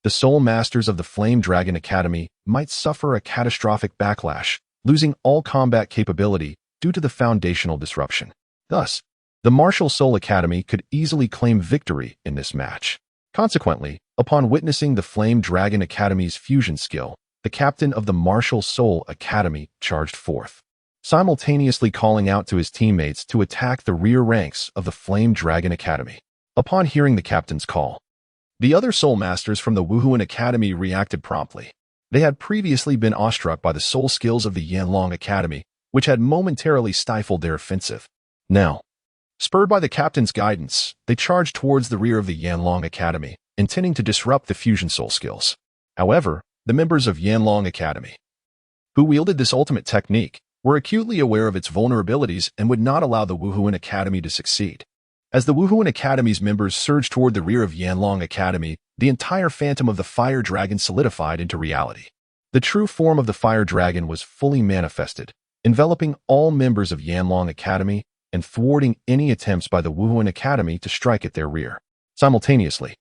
S1: the soul masters of the Flame Dragon Academy might suffer a catastrophic backlash, losing all combat capability due to the foundational disruption. Thus, the Martial Soul Academy could easily claim victory in this match. Consequently, upon witnessing the Flame Dragon Academy's fusion skill, the captain of the Martial Soul Academy charged forth, simultaneously calling out to his teammates to attack the rear ranks of the Flame Dragon Academy. Upon hearing the captain's call, the other Soul Masters from the Wuhuan Academy reacted promptly. They had previously been awestruck by the soul skills of the Yanlong Academy, which had momentarily stifled their offensive. Now, spurred by the captain's guidance, they charged towards the rear of the Yanlong Academy, intending to disrupt the fusion soul skills. However, the members of Yanlong Academy, who wielded this ultimate technique, were acutely aware of its vulnerabilities and would not allow the Wuhuan Academy to succeed. As the Wuhuan Academy's members surged toward the rear of Yanlong Academy, the entire phantom of the Fire Dragon solidified into reality. The true form of the Fire Dragon was fully manifested, enveloping all members of Yanlong Academy and thwarting any attempts by the Wuhuan Academy to strike at their rear. Simultaneously,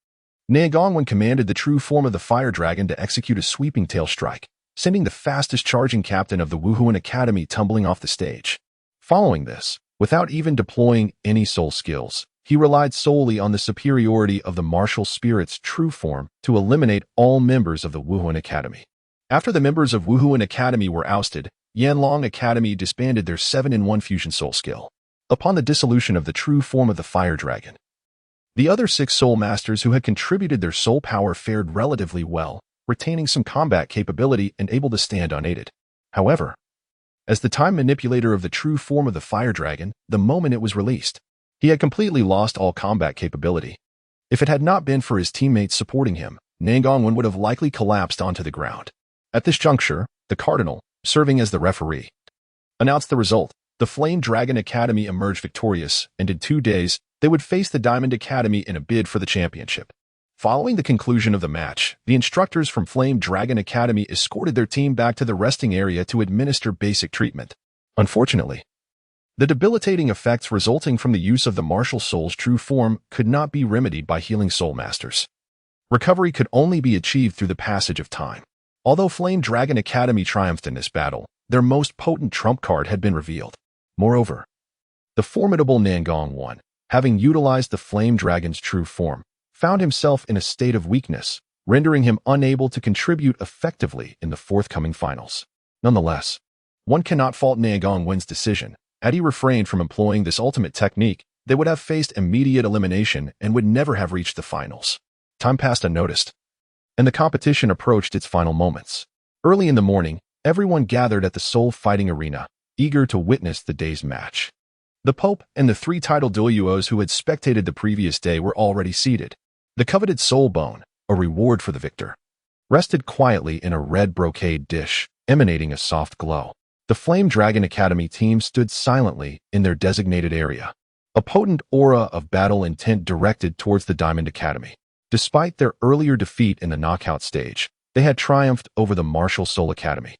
S1: Nangongwen commanded the true form of the Fire Dragon to execute a sweeping tail strike, sending the fastest charging captain of the Wuhuan Academy tumbling off the stage. Following this, without even deploying any soul skills, he relied solely on the superiority of the martial spirit's true form to eliminate all members of the Wuhuan Academy. After the members of Wuhuan Academy were ousted, Yanlong Academy disbanded their 7-in-1 fusion soul skill. Upon the dissolution of the true form of the Fire Dragon, the other 6 soul masters who had contributed their soul power fared relatively well, retaining some combat capability and able to stand unaided. However, as the time manipulator of the true form of the Fire Dragon, the moment it was released, he had completely lost all combat capability. If it had not been for his teammates supporting him, Nangongwen would have likely collapsed onto the ground. At this juncture, the Cardinal, serving as the referee, announced the result. The Flame Dragon Academy emerged victorious, and in 2 days, they would face the Diamond Academy in a bid for the championship. Following the conclusion of the match, the instructors from Flame Dragon Academy escorted their team back to the resting area to administer basic treatment. Unfortunately, the debilitating effects resulting from the use of the martial soul's true form could not be remedied by healing soul masters. Recovery could only be achieved through the passage of time. Although Flame Dragon Academy triumphed in this battle, their most potent trump card had been revealed. Moreover, the formidable Nangongwen, having utilized the Flame Dragon's true form, found himself in a state of weakness, rendering him unable to contribute effectively in the forthcoming finals. Nonetheless, one cannot fault Nangongwen's decision. Had he refrained from employing this ultimate technique, they would have faced immediate elimination and would never have reached the finals. Time passed unnoticed, and the competition approached its final moments. Early in the morning, everyone gathered at the Soul Fighting Arena, eager to witness the day's match. The Pope and the 3 titled Douluos who had spectated the previous day were already seated. The coveted soul bone, a reward for the victor, rested quietly in a red brocade dish, emanating a soft glow. The Flame Dragon Academy team stood silently in their designated area, a potent aura of battle intent directed towards the Diamond Academy. Despite their earlier defeat in the knockout stage, they had triumphed over the Martial Soul Academy,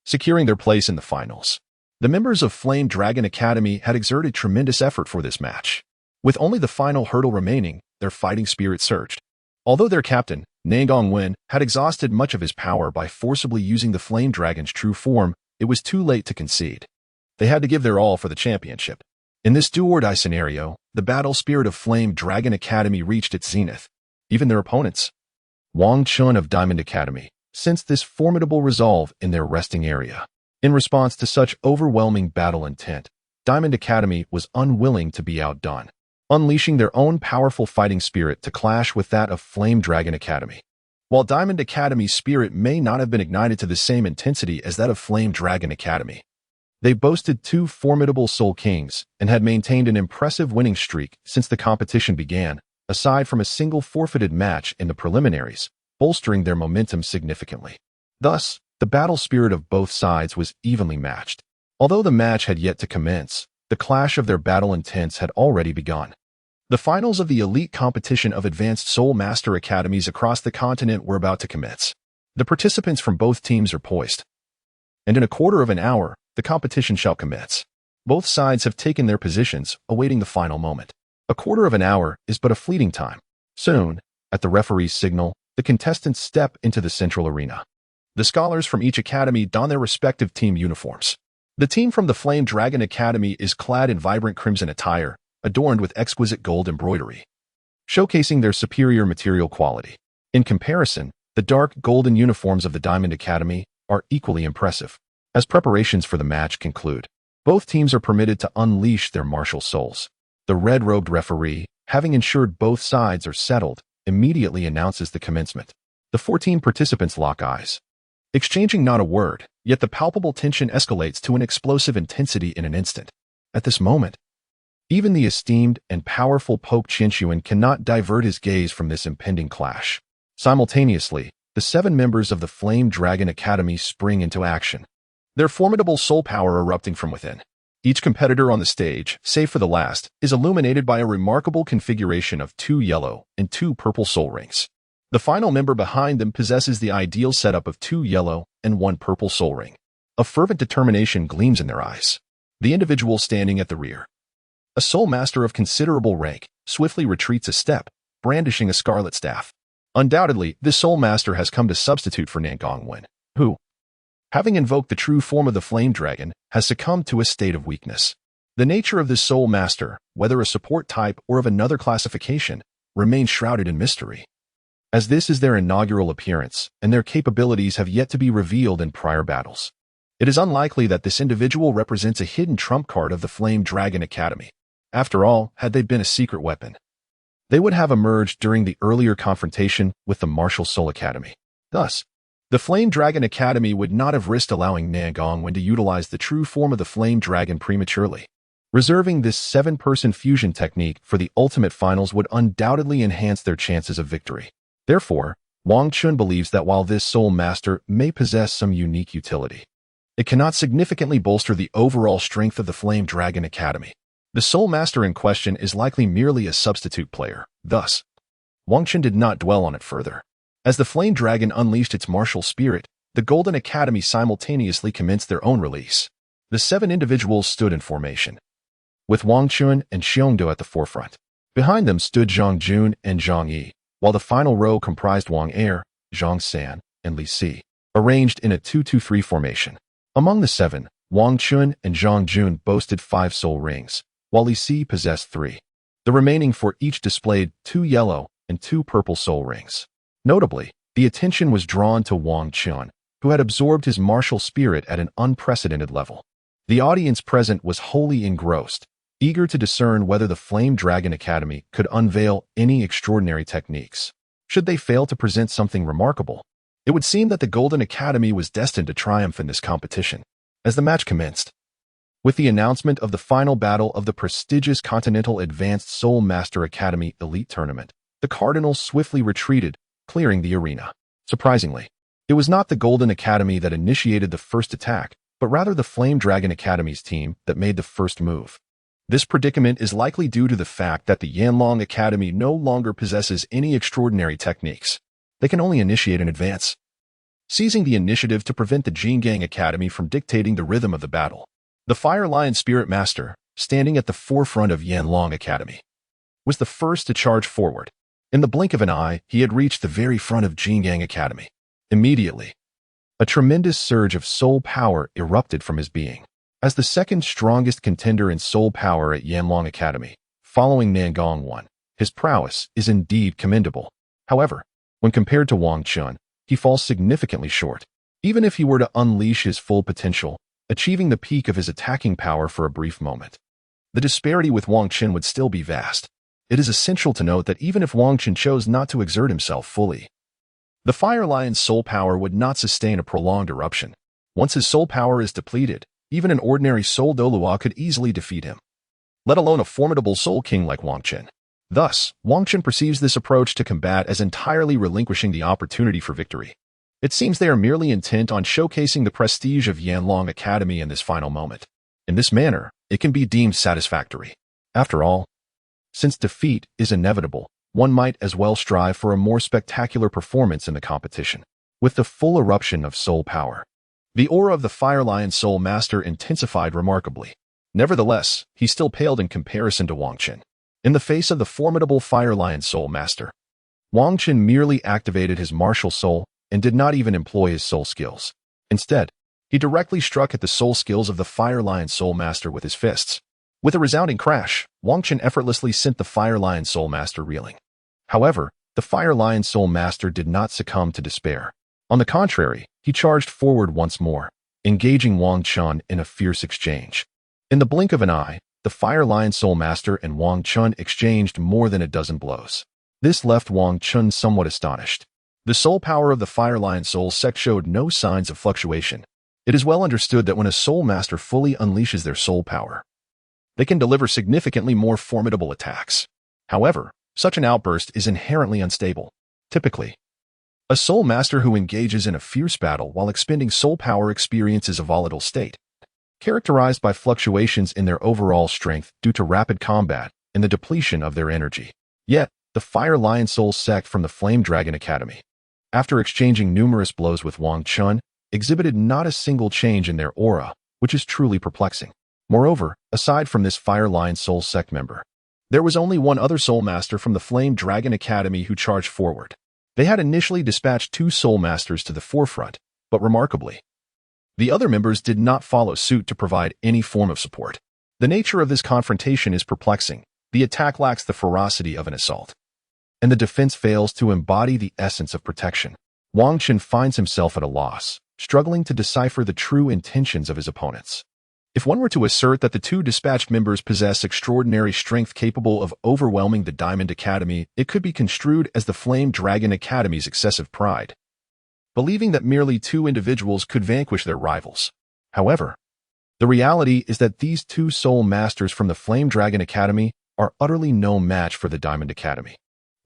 S1: securing their place in the finals. The members of Flame Dragon Academy had exerted tremendous effort for this match. With only the final hurdle remaining, their fighting spirit surged. Although their captain, Nangongwen, had exhausted much of his power by forcibly using the Flame Dragon's true form, it was too late to concede. They had to give their all for the championship. In this do-or-die scenario, the battle spirit of Flame Dragon Academy reached its zenith. Even their opponents, Wang Chun of Diamond Academy, sensed this formidable resolve in their resting area. In response to such overwhelming battle intent, Diamond Academy was unwilling to be outdone, unleashing their own powerful fighting spirit to clash with that of Flame Dragon Academy. While Diamond Academy's spirit may not have been ignited to the same intensity as that of Flame Dragon Academy, they boasted 2 formidable Soul Kings and had maintained an impressive winning streak since the competition began, aside from a single forfeited match in the preliminaries, bolstering their momentum significantly. Thus, the The battle spirit of both sides was evenly matched. Although the match had yet to commence, the clash of their battle intents had already begun. The finals of the elite competition of advanced Soul Master Academies across the continent were about to commence. The participants from both teams are poised. And in a quarter of an hour, the competition shall commence. Both sides have taken their positions, awaiting the final moment. A quarter of an hour is but a fleeting time. Soon, at the referee's signal, the contestants step into the central arena. The scholars from each academy don their respective team uniforms. The team from the Flame Dragon Academy is clad in vibrant crimson attire, adorned with exquisite gold embroidery, showcasing their superior material quality. In comparison, the dark golden uniforms of the Diamond Academy are equally impressive. As preparations for the match conclude, both teams are permitted to unleash their martial souls. The red-robed referee, having ensured both sides are settled, immediately announces the commencement. The 14 participants lock eyes, exchanging not a word, yet the palpable tension escalates to an explosive intensity in an instant. At this moment, even the esteemed and powerful Poke Qinshuan cannot divert his gaze from this impending clash. Simultaneously, the 7 members of the Flame Dragon Academy spring into action, their formidable soul power erupting from within. Each competitor on the stage, save for the last, is illuminated by a remarkable configuration of 2 yellow and 2 purple soul rings. The final member behind them possesses the ideal setup of 2 yellow and 1 purple soul ring. A fervent determination gleams in their eyes. The individual standing at the rear, a soul master of considerable rank, swiftly retreats a step, brandishing a scarlet staff. Undoubtedly, this soul master has come to substitute for Jingang Wen, who, having invoked the true form of the Flame Dragon, has succumbed to a state of weakness. The nature of this soul master, whether a support type or of another classification, remains shrouded in mystery, as this is their inaugural appearance, and their capabilities have yet to be revealed in prior battles. It is unlikely that this individual represents a hidden trump card of the Flame Dragon Academy. After all, had they been a secret weapon, they would have emerged during the earlier confrontation with the Martial Soul Academy. Thus, the Flame Dragon Academy would not have risked allowing Jingang Wen to utilize the true form of the Flame Dragon prematurely. Reserving this 7-person fusion technique for the ultimate finals would undoubtedly enhance their chances of victory. Therefore, Wang Chun believes that while this Soul Master may possess some unique utility, it cannot significantly bolster the overall strength of the Flame Dragon Academy. The Soul Master in question is likely merely a substitute player. Thus, Wang Chun did not dwell on it further. As the Flame Dragon unleashed its martial spirit, the Golden Academy simultaneously commenced their own release. The 7 individuals stood in formation, with Wang Chun and Xiongdu at the forefront. Behind them stood Zhang Jun and Zhang Yi, while the final row comprised Wang Er, Zhang San, and Li Si, arranged in a 2-2-3 formation. Among the 7, Wang Chun and Zhang Jun boasted 5 soul rings, while Li Si possessed 3. The remaining 4 each displayed 2 yellow and 2 purple soul rings. Notably, the attention was drawn to Wang Chun, who had absorbed his martial spirit at an unprecedented level. The audience present was wholly engrossed, eager to discern whether the Flame Dragon Academy could unveil any extraordinary techniques. Should they fail to present something remarkable, it would seem that the Golden Academy was destined to triumph in this competition. As the match commenced, with the announcement of the final battle of the prestigious Continental Advanced Soul Master Academy Elite Tournament, the Cardinals swiftly retreated, clearing the arena. Surprisingly, it was not the Golden Academy that initiated the first attack, but rather the Flame Dragon Academy's team that made the first move. This predicament is likely due to the fact that the Yanlong Academy no longer possesses any extraordinary techniques. They can only initiate in advance, seizing the initiative to prevent the Jingang Academy from dictating the rhythm of the battle. The Fire Lion Spirit Master, standing at the forefront of Yanlong Academy, was the first to charge forward. In the blink of an eye, he had reached the very front of Jingang Academy. Immediately, a tremendous surge of soul power erupted from his being. As the second strongest contender in soul power at Yanlong Academy, following Jingang Wen, his prowess is indeed commendable. However, when compared to Wang Chun, he falls significantly short. Even if he were to unleash his full potential, achieving the peak of his attacking power for a brief moment, the disparity with Wang Chun would still be vast. It is essential to note that even if Wang Chun chose not to exert himself fully, the Fire Lion's soul power would not sustain a prolonged eruption. Once his soul power is depleted, even an ordinary Soul Douluo could easily defeat him, let alone a formidable Soul King like Wang Chun. Thus, Wang Chun perceives this approach to combat as entirely relinquishing the opportunity for victory. It seems they are merely intent on showcasing the prestige of Yanlong Academy in this final moment. In this manner, it can be deemed satisfactory. After all, since defeat is inevitable, one might as well strive for a more spectacular performance in the competition. With the full eruption of soul power, the aura of the Fire Lion Soul Master intensified remarkably. Nevertheless, he still paled in comparison to Wang Qin. In the face of the formidable Fire Lion Soul Master, Wang Qin merely activated his martial soul and did not even employ his soul skills. Instead, he directly struck at the soul skills of the Fire Lion Soul Master with his fists. With a resounding crash, Wang Qin effortlessly sent the Fire Lion Soul Master reeling. However, the Fire Lion Soul Master did not succumb to despair. On the contrary, he charged forward once more, engaging Wang Chun in a fierce exchange. In the blink of an eye, the Fire Lion Soul Master and Wang Chun exchanged more than a dozen blows. This left Wang Chun somewhat astonished. The soul power of the Fire Lion Soul sect showed no signs of fluctuation. It is well understood that when a Soul Master fully unleashes their soul power, they can deliver significantly more formidable attacks. However, such an outburst is inherently unstable. Typically, a Soul Master who engages in a fierce battle while expending soul power experiences a volatile state, characterized by fluctuations in their overall strength due to rapid combat and the depletion of their energy. Yet, the Fire Lion Soul sect from the Flame Dragon Academy, after exchanging numerous blows with Wang Chun, exhibited not a single change in their aura, which is truly perplexing. Moreover, aside from this Fire Lion Soul sect member, there was only one other Soul Master from the Flame Dragon Academy who charged forward. They had initially dispatched 2 Soul Masters to the forefront, but remarkably, the other members did not follow suit to provide any form of support. The nature of this confrontation is perplexing. The attack lacks the ferocity of an assault, and the defense fails to embody the essence of protection. Wang Qin finds himself at a loss, struggling to decipher the true intentions of his opponents. If one were to assert that the 2 dispatched members possess extraordinary strength capable of overwhelming the Diamond Academy, it could be construed as the Flame Dragon Academy's excessive pride, believing that merely 2 individuals could vanquish their rivals. However, the reality is that these 2 Soul Masters from the Flame Dragon Academy are utterly no match for the Diamond Academy.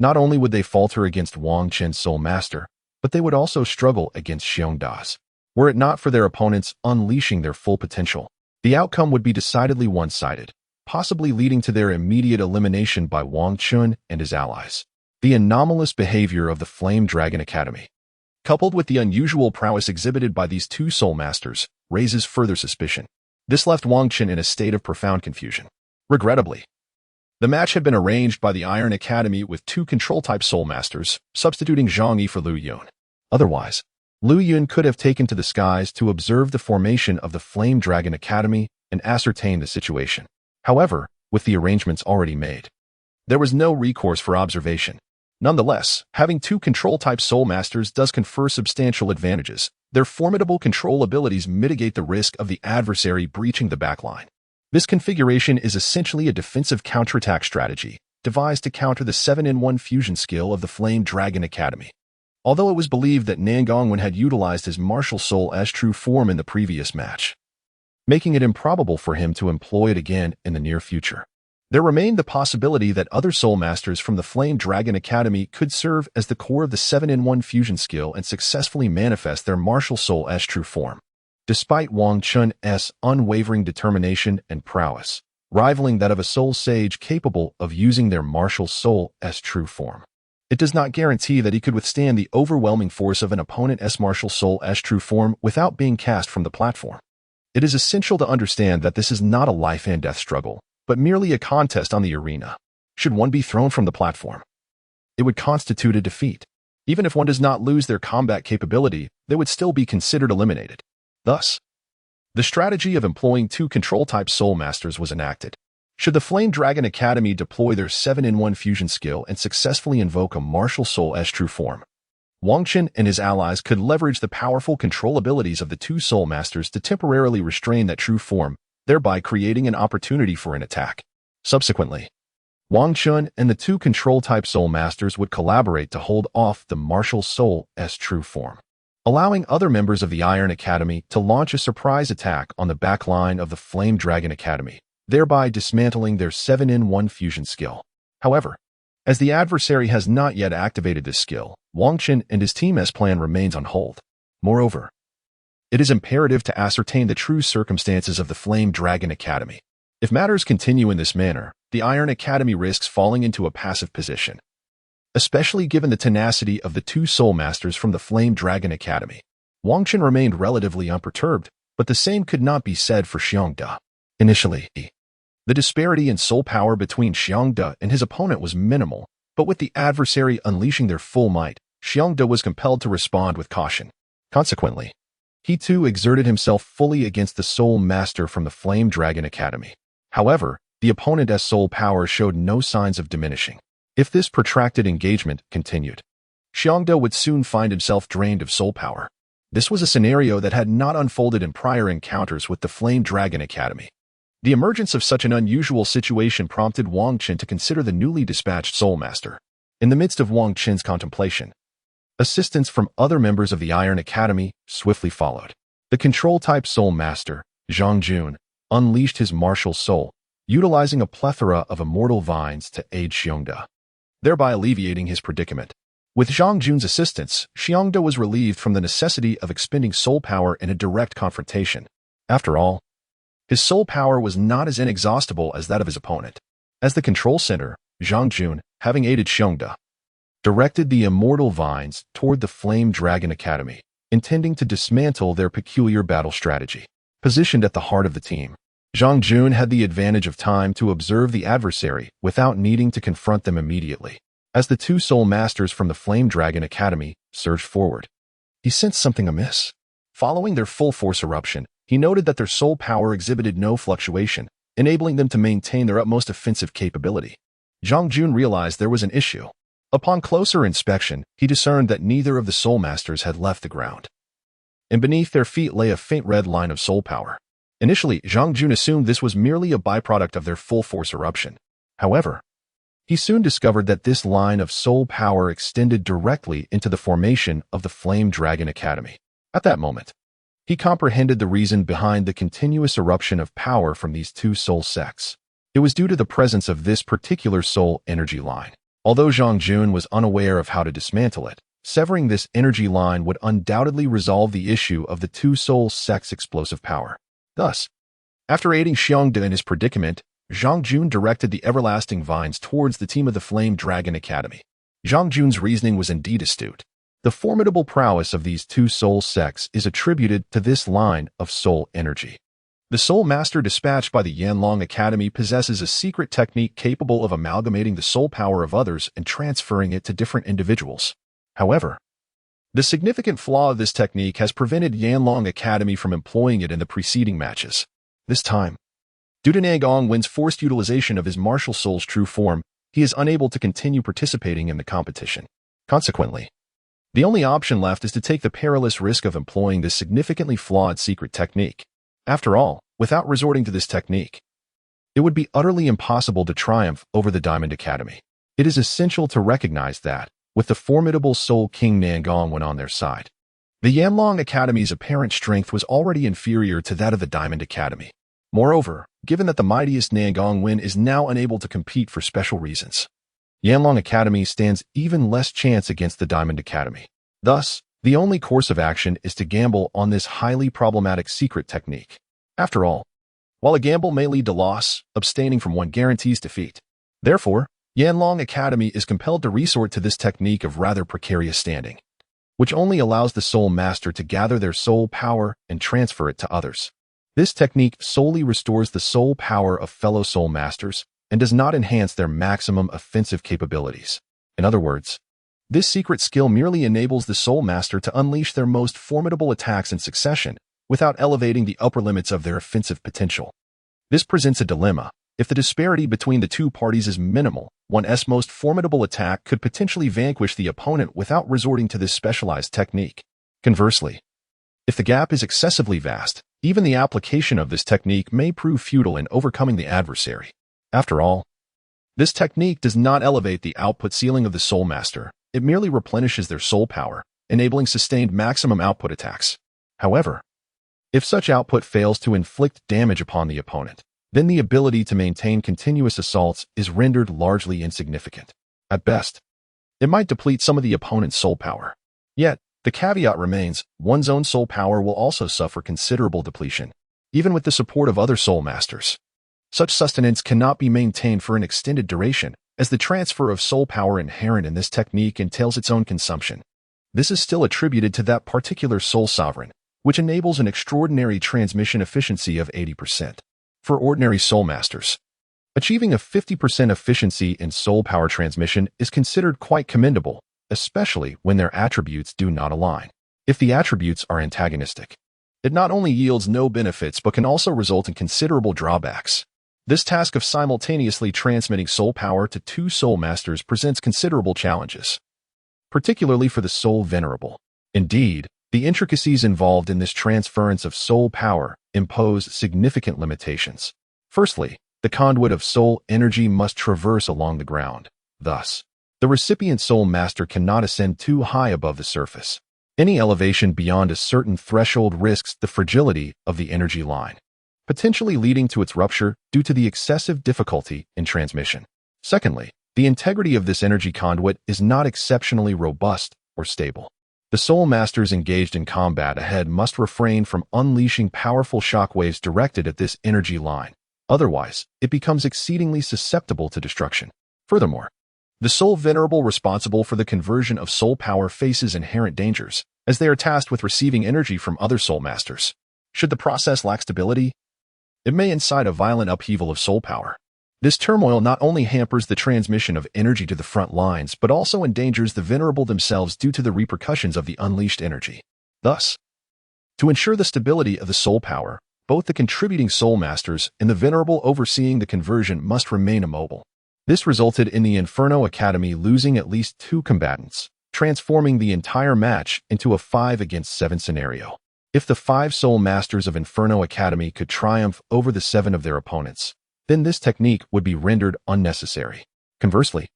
S1: Not only would they falter against Wang Qin's Soul Master, but they would also struggle against Xiong Da's. Were it not for their opponents unleashing their full potential, the outcome would be decidedly one-sided, possibly leading to their immediate elimination by Wang Chun and his allies. The anomalous behavior of the Flame Dragon Academy, coupled with the unusual prowess exhibited by these 2 Soul Masters, raises further suspicion. This left Wang Qin in a state of profound confusion. Regrettably, the match had been arranged by the Iron Academy with 2 Control-type Soul Masters, substituting Zhang Yi for Lu Yun. Otherwise, Lu Yun could have taken to the skies to observe the formation of the Flame Dragon Academy and ascertain the situation. However, with the arrangements already made, there was no recourse for observation. Nonetheless, having 2 Control-type Soul Masters does confer substantial advantages. Their formidable control abilities mitigate the risk of the adversary breaching the backline. This configuration is essentially a defensive counterattack strategy, devised to counter the 7-in-1 fusion skill of the Flame Dragon Academy. Although it was believed that Nan Gongwen had utilized his martial soul as true form in the previous match, making it improbable for him to employ it again in the near future. There remained the possibility that other Soul Masters from the Flame Dragon Academy could serve as the core of the 7-in-1 fusion skill and successfully manifest their martial soul as true form. Despite Wang Chun's unwavering determination and prowess, rivaling that of a soul sage capable of using their martial soul as true form, it does not guarantee that he could withstand the overwhelming force of an opponent's martial soul as true form without being cast from the platform. It is essential to understand that this is not a life and death struggle, but merely a contest on the arena. Should one be thrown from the platform, it would constitute a defeat. Even if one does not lose their combat capability, they would still be considered eliminated. Thus, the strategy of employing 2 Control-type Soul Masters was enacted. Should the Flame Dragon Academy deploy their 7-in-1 fusion skill and successfully invoke a martial soul as true form, Wang Qin and his allies could leverage the powerful control abilities of the 2 Soul Masters to temporarily restrain that true form, thereby creating an opportunity for an attack. Subsequently, Wang Chun and the 2 Control-type Soul Masters would collaborate to hold off the martial soul as true form, allowing other members of the Iron Academy to launch a surprise attack on the backline of the Flame Dragon Academy, thereby dismantling their 7-in-1 fusion skill. However, as the adversary has not yet activated this skill, Wang Qin and his team's plan remains on hold. Moreover, it is imperative to ascertain the true circumstances of the Flame Dragon Academy. If matters continue in this manner, the Iron Academy risks falling into a passive position, especially given the tenacity of the two Soul Masters from the Flame Dragon Academy. Wang Qin remained relatively unperturbed, but the same could not be said for Xiangde. Initially, the disparity in soul power between Xiangde and his opponent was minimal, but with the adversary unleashing their full might, Xiangde was compelled to respond with caution. Consequently, he too exerted himself fully against the Soul Master from the Flame Dragon Academy. However, the opponent's soul power showed no signs of diminishing. If this protracted engagement continued, Xiangde would soon find himself drained of soul power. This was a scenario that had not unfolded in prior encounters with the Flame Dragon Academy. The emergence of such an unusual situation prompted Wang Qin to consider the newly dispatched Soul Master. In the midst of Wang Qin's contemplation, assistance from other members of the Iron Academy swiftly followed. The Control-type Soul Master, Zhang Jun, unleashed his martial soul, utilizing a plethora of immortal vines to aid Xiangde, thereby alleviating his predicament. With Zhang Jun's assistance, Xiangde was relieved from the necessity of expending soul power in a direct confrontation. After all, his soul power was not as inexhaustible as that of his opponent. As the control center, Zhang Jun, having aided Xiangde, directed the immortal vines toward the Flame Dragon Academy, intending to dismantle their peculiar battle strategy. Positioned at the heart of the team, Zhang Jun had the advantage of time to observe the adversary without needing to confront them immediately. As the two Soul Masters from the Flame Dragon Academy surged forward, he sensed something amiss. Following their full-force eruption, he noted that their soul power exhibited no fluctuation, enabling them to maintain their utmost offensive capability. Zhang Jun realized there was an issue. Upon closer inspection, he discerned that neither of the Soul Masters had left the ground, and beneath their feet lay a faint red line of soul power. Initially, Zhang Jun assumed this was merely a byproduct of their full-force eruption. However, he soon discovered that this line of soul power extended directly into the formation of the Flame Dragon Academy. At that moment, he comprehended the reason behind the continuous eruption of power from these two soul sects. It was due to the presence of this particular soul energy line. Although Zhang Jun was unaware of how to dismantle it, severing this energy line would undoubtedly resolve the issue of the two soul sects' explosive power. Thus, after aiding Xiangde in his predicament, Zhang Jun directed the everlasting vines towards the team of the Flame Dragon Academy. Zhang Jun's reasoning was indeed astute. The formidable prowess of these two soul sects is attributed to this line of soul energy. The Soul Master dispatched by the Yanlong Academy possesses a secret technique capable of amalgamating the soul power of others and transferring it to different individuals. However, the significant flaw of this technique has prevented Yanlong Academy from employing it in the preceding matches. This time, due to Nangong Wen's forced utilization of his martial soul's true form, he is unable to continue participating in the competition. Consequently, the only option left is to take the perilous risk of employing this significantly flawed secret technique. After all, without resorting to this technique, it would be utterly impossible to triumph over the Diamond Academy. It is essential to recognize that, with the formidable Soul King Nangong Wen on their side, the Yanlong Academy's apparent strength was already inferior to that of the Diamond Academy. Moreover, given that the mightiest Nangong Wen is now unable to compete for special reasons, Yanlong Academy stands even less chance against the Diamond Academy. Thus, the only course of action is to gamble on this highly problematic secret technique. After all, while a gamble may lead to loss, abstaining from one guarantees defeat. Therefore, Yanlong Academy is compelled to resort to this technique of rather precarious standing, which only allows the Soul Master to gather their soul power and transfer it to others. This technique solely restores the soul power of fellow Soul Masters and does not enhance their maximum offensive capabilities. In other words, this secret skill merely enables the Soul Master to unleash their most formidable attacks in succession without elevating the upper limits of their offensive potential. This presents a dilemma. If the disparity between the two parties is minimal, one's most formidable attack could potentially vanquish the opponent without resorting to this specialized technique. Conversely, if the gap is excessively vast, even the application of this technique may prove futile in overcoming the adversary. After all, this technique does not elevate the output ceiling of the Soul Master. It merely replenishes their soul power, enabling sustained maximum output attacks. However, if such output fails to inflict damage upon the opponent, then the ability to maintain continuous assaults is rendered largely insignificant. At best, it might deplete some of the opponent's soul power. Yet, The caveat remains, one's own soul power will also suffer considerable depletion, even with the support of other soul masters. Such sustenance cannot be maintained for an extended duration, as the transfer of soul power inherent in this technique entails its own consumption. This is still attributed to that particular soul sovereign, which enables an extraordinary transmission efficiency of 80%. For ordinary soul masters, achieving a 50% efficiency in soul power transmission is considered quite commendable, especially when their attributes do not align. If the attributes are antagonistic, it not only yields no benefits but can also result in considerable drawbacks. This task of simultaneously transmitting soul power to two soul masters presents considerable challenges, particularly for the soul venerable. Indeed, the intricacies involved in this transference of soul power impose significant limitations. Firstly, the conduit of soul energy must traverse along the ground. Thus, the recipient soul master cannot ascend too high above the surface. Any elevation beyond a certain threshold risks the fragility of the energy line, potentially leading to its rupture due to the excessive difficulty in transmission. Secondly, the integrity of this energy conduit is not exceptionally robust or stable. The soul masters engaged in combat ahead must refrain from unleashing powerful shockwaves directed at this energy line. Otherwise, it becomes exceedingly susceptible to destruction. Furthermore, the soul venerable responsible for the conversion of soul power faces inherent dangers, as they are tasked with receiving energy from other soul masters. Should the process lack stability, it may incite a violent upheaval of soul power. This turmoil not only hampers the transmission of energy to the front lines, but also endangers the venerable themselves due to the repercussions of the unleashed energy. Thus, to ensure the stability of the soul power, both the contributing soul masters and the venerable overseeing the conversion must remain immobile. This resulted in the Inferno Academy losing at least 2 combatants, transforming the entire match into a 5-against-7 scenario. If the 5 soul masters of Inferno Academy could triumph over the 7 of their opponents, then this technique would be rendered unnecessary. Conversely,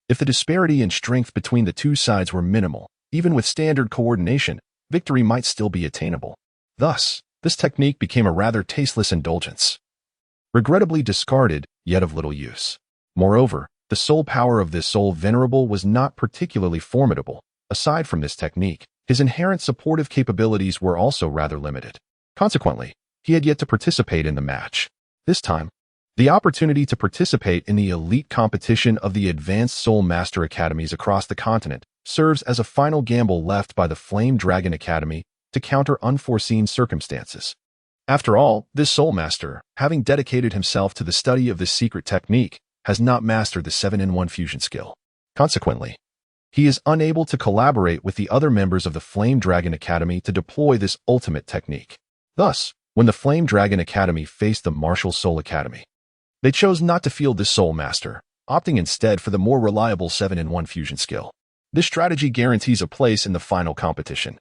S1: if the disparity in strength between the two sides were minimal, even with standard coordination, victory might still be attainable. Thus, this technique became a rather tasteless indulgence, regrettably discarded, yet of little use. Moreover, the soul power of this soul venerable was not particularly formidable. Aside from this technique, his inherent supportive capabilities were also rather limited. Consequently, he had yet to participate in the match. This time, the opportunity to participate in the elite competition of the Advanced Soul Master Academies across the continent serves as a final gamble left by the Flame Dragon Academy to counter unforeseen circumstances. After all, this Soul Master, having dedicated himself to the study of this secret technique, has not mastered the 7-in-1 fusion skill. Consequently, he is unable to collaborate with the other members of the Flame Dragon Academy to deploy this ultimate technique. Thus, when the Flame Dragon Academy faced the Martial Soul Academy, they chose not to field this Soul Master, opting instead for the more reliable 7-in-1 fusion skill. This strategy guarantees a place in the final competition,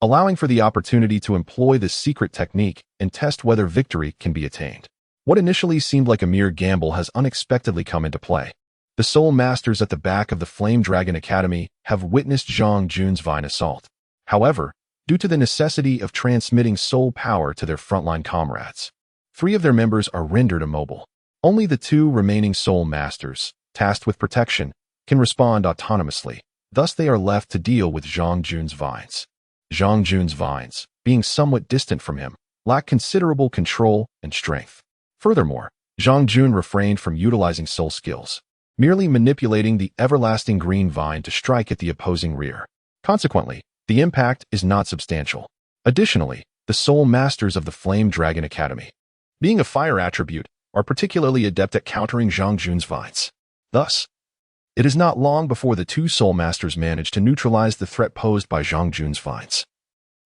S1: allowing for the opportunity to employ this secret technique and test whether victory can be attained. What initially seemed like a mere gamble has unexpectedly come into play. The Soul Masters at the back of the Flame Dragon Academy have witnessed Zhang Jun's Vine assault. However, due to the necessity of transmitting soul power to their frontline comrades, 3 of their members are rendered immobile. Only the 2 remaining Soul Masters, tasked with protection, can respond autonomously. Thus they are left to deal with Zhang Jun's vines. Zhang Jun's vines, being somewhat distant from him, lack considerable control and strength. Furthermore, Zhang Jun refrained from utilizing soul skills, merely manipulating the everlasting green vine to strike at the opposing rear. Consequently, the impact is not substantial. Additionally, the Soul Masters of the Flame Dragon Academy, being a fire attribute, are particularly adept at countering Zhang Jun's vines. Thus, it is not long before the 2 Soul Masters manage to neutralize the threat posed by Zhang Jun's vines,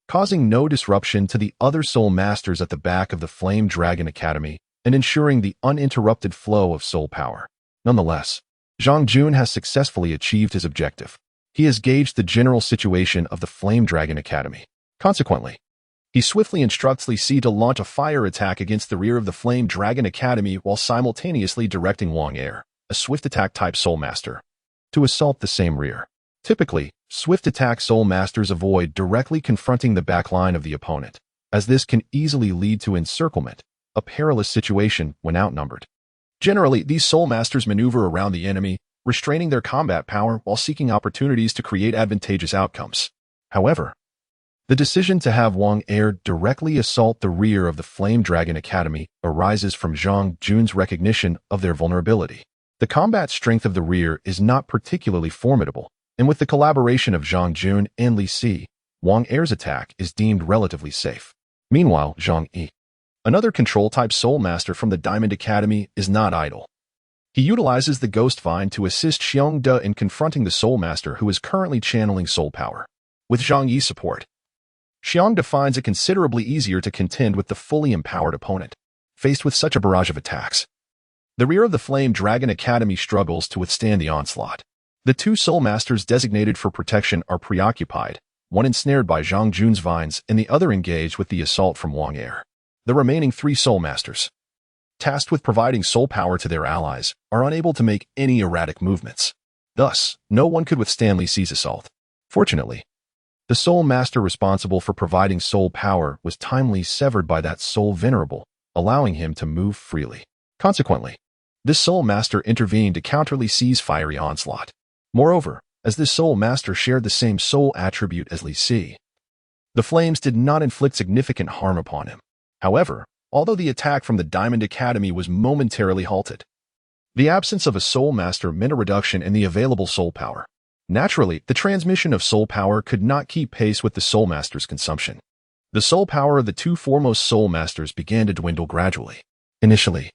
S1: causing no disruption to the other Soul Masters at the back of the Flame Dragon Academy and ensuring the uninterrupted flow of soul power. Nonetheless, Zhang Jun has successfully achieved his objective. He has gauged the general situation of the Flame Dragon Academy. Consequently, he swiftly instructs Li Si to launch a fire attack against the rear of the Flame Dragon Academy while simultaneously directing Wang Air, a swift attack type Soul Master, to assault the same rear. Typically, swift attack Soul Masters avoid directly confronting the backline of the opponent, as this can easily lead to encirclement, a perilous situation when outnumbered. Generally, these Soul Masters maneuver around the enemy, restraining their combat power while seeking opportunities to create advantageous outcomes. However, The decision to have Wang Er directly assault the rear of the Flame Dragon Academy arises from Zhang Jun's recognition of their vulnerability. The combat strength of the rear is not particularly formidable, and with the collaboration of Zhang Jun and Li Si, Wang Er's attack is deemed relatively safe. Meanwhile, Zhang Yi, another control-type Soul Master from the Diamond Academy, is not idle. He utilizes the Ghost Vine to assist Xiong De in confronting the Soul Master who is currently channeling soul power. With Zhang Yi's support, Xiong De finds it considerably easier to contend with the fully empowered opponent, faced with such a barrage of attacks. The rear of the Flame Dragon Academy struggles to withstand the onslaught. The two Soul Masters designated for protection are preoccupied, one ensnared by Zhang Jun's vines and the other engaged with the assault from Wang Er. The remaining three Soul Masters, tasked with providing soul power to their allies, are unable to make any erratic movements. Thus, no one could withstand Li Si's assault. Fortunately, the Soul Master responsible for providing soul power was timely severed by that Soul Venerable, allowing him to move freely. Consequently, this Soul Master intervened to counter Li Si's fiery onslaught. Moreover, as this Soul Master shared the same soul attribute as Li Si, the flames did not inflict significant harm upon him. However, although the attack from the Diamond Academy was momentarily halted, the absence of a Soul Master meant a reduction in the available soul power. Naturally, the transmission of soul power could not keep pace with the Soul Master's consumption. The soul power of the two foremost Soul Masters began to dwindle gradually. Initially,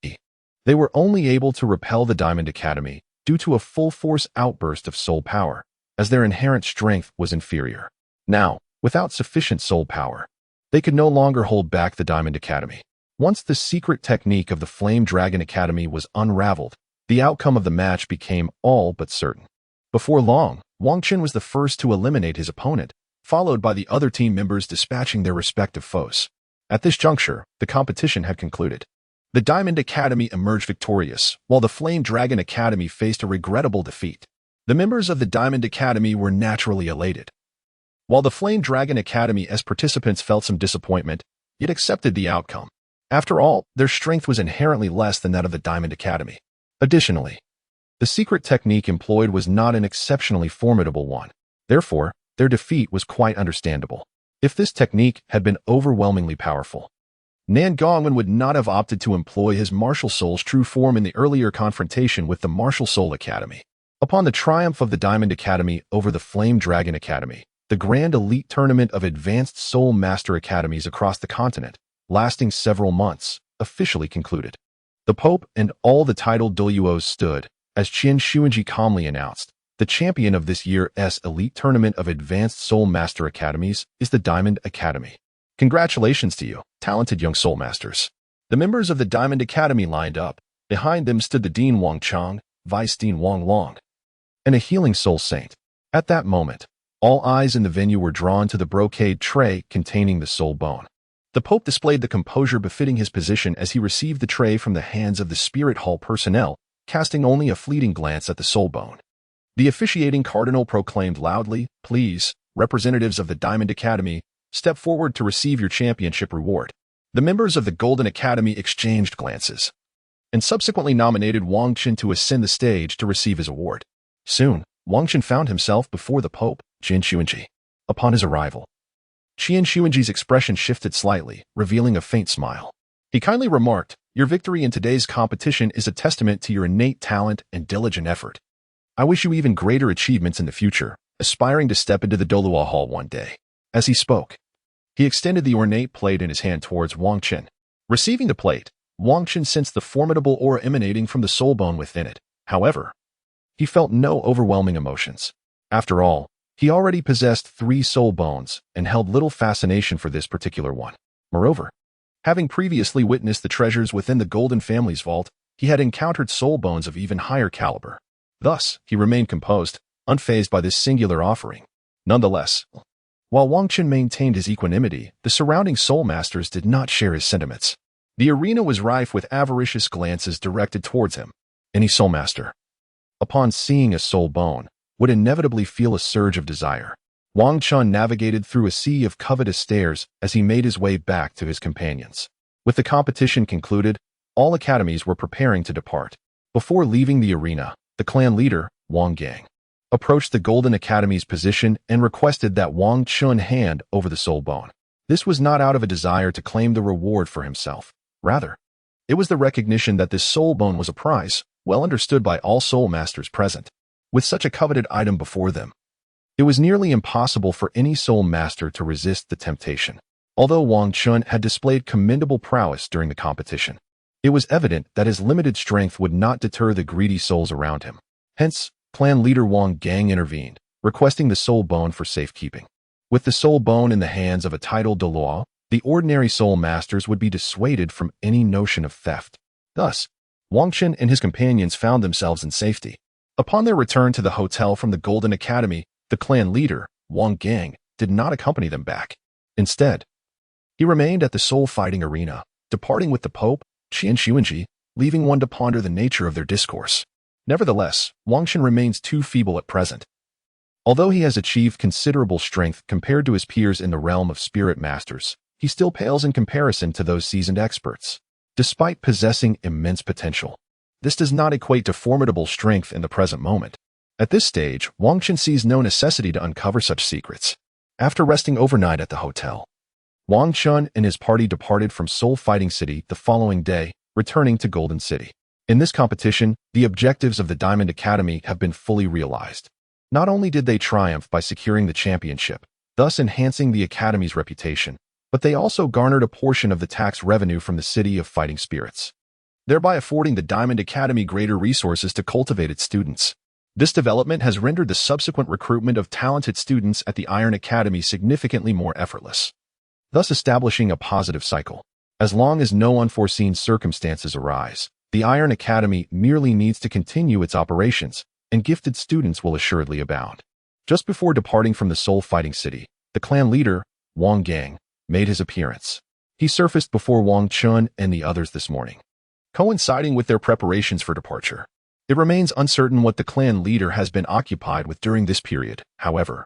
S1: they were only able to repel the Diamond Academy due to a full-force outburst of soul power, as their inherent strength was inferior. Now, without sufficient soul power, they could no longer hold back the Diamond Academy. Once the secret technique of the Flame Dragon Academy was unraveled, the outcome of the match became all but certain. Before long, Wang Qin was the first to eliminate his opponent, followed by the other team members dispatching their respective foes. At this juncture, the competition had concluded. The Diamond Academy emerged victorious, while the Flame Dragon Academy faced a regrettable defeat. The members of the Diamond Academy were naturally elated, while the Flame Dragon Academy as participants felt some disappointment, yet accepted the outcome. After all, their strength was inherently less than that of the Diamond Academy. Additionally, the secret technique employed was not an exceptionally formidable one. Therefore, their defeat was quite understandable. If this technique had been overwhelmingly powerful, Nan Gongwen would not have opted to employ his martial soul's true form in the earlier confrontation with the Martial Soul Academy. Upon the triumph of the Diamond Academy over the Flame Dragon Academy, the Grand Elite Tournament of Advanced Soul Master Academies across the continent, lasting several months, officially concluded. The Pope and all the titled Douluos stood, as Qian Xuanji calmly announced, the champion of this year's Elite Tournament of Advanced Soul Master Academies is the Diamond Academy. Congratulations to you, talented young Soul Masters. The members of the Diamond Academy lined up. Behind them stood the Dean Wang Chang, Vice Dean Wang Long, and a healing soul saint. At that moment, all eyes in the venue were drawn to the brocade tray containing the soul bone. The Pope displayed the composure befitting his position as he received the tray from the hands of the Spirit Hall personnel, casting only a fleeting glance at the soul bone. The officiating cardinal proclaimed loudly, "Please, representatives of the Diamond Academy, step forward to receive your championship reward." The members of the Golden Academy exchanged glances, and subsequently nominated Wang Qin to ascend the stage to receive his award. Soon, Wang Qin found himself before the Pope, Qian Xuanji. Upon his arrival, Qian Xuanji's expression shifted slightly, revealing a faint smile. He kindly remarked, "Your victory in today's competition is a testament to your innate talent and diligent effort. I wish you even greater achievements in the future, aspiring to step into the Douluo Hall one day." As he spoke, he extended the ornate plate in his hand towards Wang Qin. Receiving the plate, Wang Qin sensed the formidable aura emanating from the soul bone within it. However, he felt no overwhelming emotions. After all, he already possessed 3 soul bones and held little fascination for this particular one. Moreover, having previously witnessed the treasures within the Golden Family's vault, he had encountered soul bones of even higher caliber. Thus, he remained composed, unfazed by this singular offering. Nonetheless, while Wang Qin maintained his equanimity, the surrounding soul masters did not share his sentiments. The arena was rife with avaricious glances directed towards him. Any soul master, upon seeing a soul bone, would inevitably feel a surge of desire. Wang Chun navigated through a sea of covetous stares as he made his way back to his companions. With the competition concluded, all academies were preparing to depart. Before leaving the arena, the clan leader, Wang Gang, approached the Golden Academy's position and requested that Wang Chun hand over the soul bone. This was not out of a desire to claim the reward for himself. Rather, it was the recognition that this soul bone was a prize, well understood by all soul masters present. With such a coveted item before them, it was nearly impossible for any soul master to resist the temptation. Although Wang Chun had displayed commendable prowess during the competition, it was evident that his limited strength would not deter the greedy souls around him. Hence, clan leader Wang Gang intervened, requesting the soul bone for safekeeping. With the soul bone in the hands of a titled Douluo, the ordinary soul masters would be dissuaded from any notion of theft. Thus, Wang Chun and his companions found themselves in safety. Upon their return to the hotel from the Golden Academy, the clan leader, Wang Gang, did not accompany them back. Instead, he remained at the soul fighting arena, departing with the Pope, Qian Xuanji, leaving one to ponder the nature of their discourse. Nevertheless, Wang Chun remains too feeble at present. Although he has achieved considerable strength compared to his peers in the realm of spirit masters, he still pales in comparison to those seasoned experts. Despite possessing immense potential, this does not equate to formidable strength in the present moment. At this stage, Wang Chun sees no necessity to uncover such secrets. After resting overnight at the hotel, Wang Chun and his party departed from Soul Fighting City the following day, returning to Golden City. In this competition, the objectives of the Diamond Academy have been fully realized. Not only did they triumph by securing the championship, thus enhancing the Academy's reputation, but they also garnered a portion of the tax revenue from the City of Fighting Spirits, thereby affording the Diamond Academy greater resources to cultivate its students. This development has rendered the subsequent recruitment of talented students at the Iron Academy significantly more effortless, thus establishing a positive cycle. As long as no unforeseen circumstances arise, the Iron Academy merely needs to continue its operations, and gifted students will assuredly abound. Just before departing from the Soul Fighting City, the clan leader, Wang Gang, made his appearance. He surfaced before Wang Chun and the others this morning, coinciding with their preparations for departure. It remains uncertain what the clan leader has been occupied with during this period, however.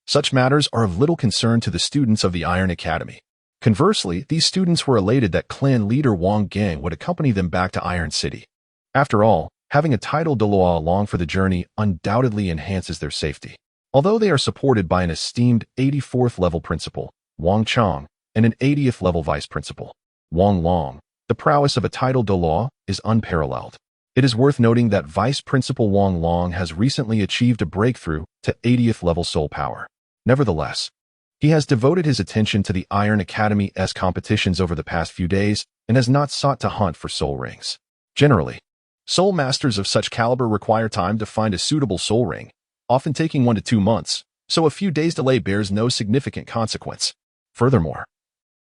S1: Such matters are of little concern to the students of the Iron Academy. Conversely, these students were elated that clan leader Wang Gang would accompany them back to Iron City. After all, having a titled Douluo along for the journey undoubtedly enhances their safety. Although they are supported by an esteemed 84th level principal, Wang Chong, and an 80th level vice principal, Wang Long, the prowess of a titled Douluo is unparalleled. It is worth noting that Vice Principal Wang Long has recently achieved a breakthrough to 80th level soul power. Nevertheless, he has devoted his attention to the Iron Academy's competitions over the past few days and has not sought to hunt for soul rings. Generally, soul masters of such caliber require time to find a suitable soul ring, often taking 1 to 2 months, so a few days' delay bears no significant consequence. Furthermore,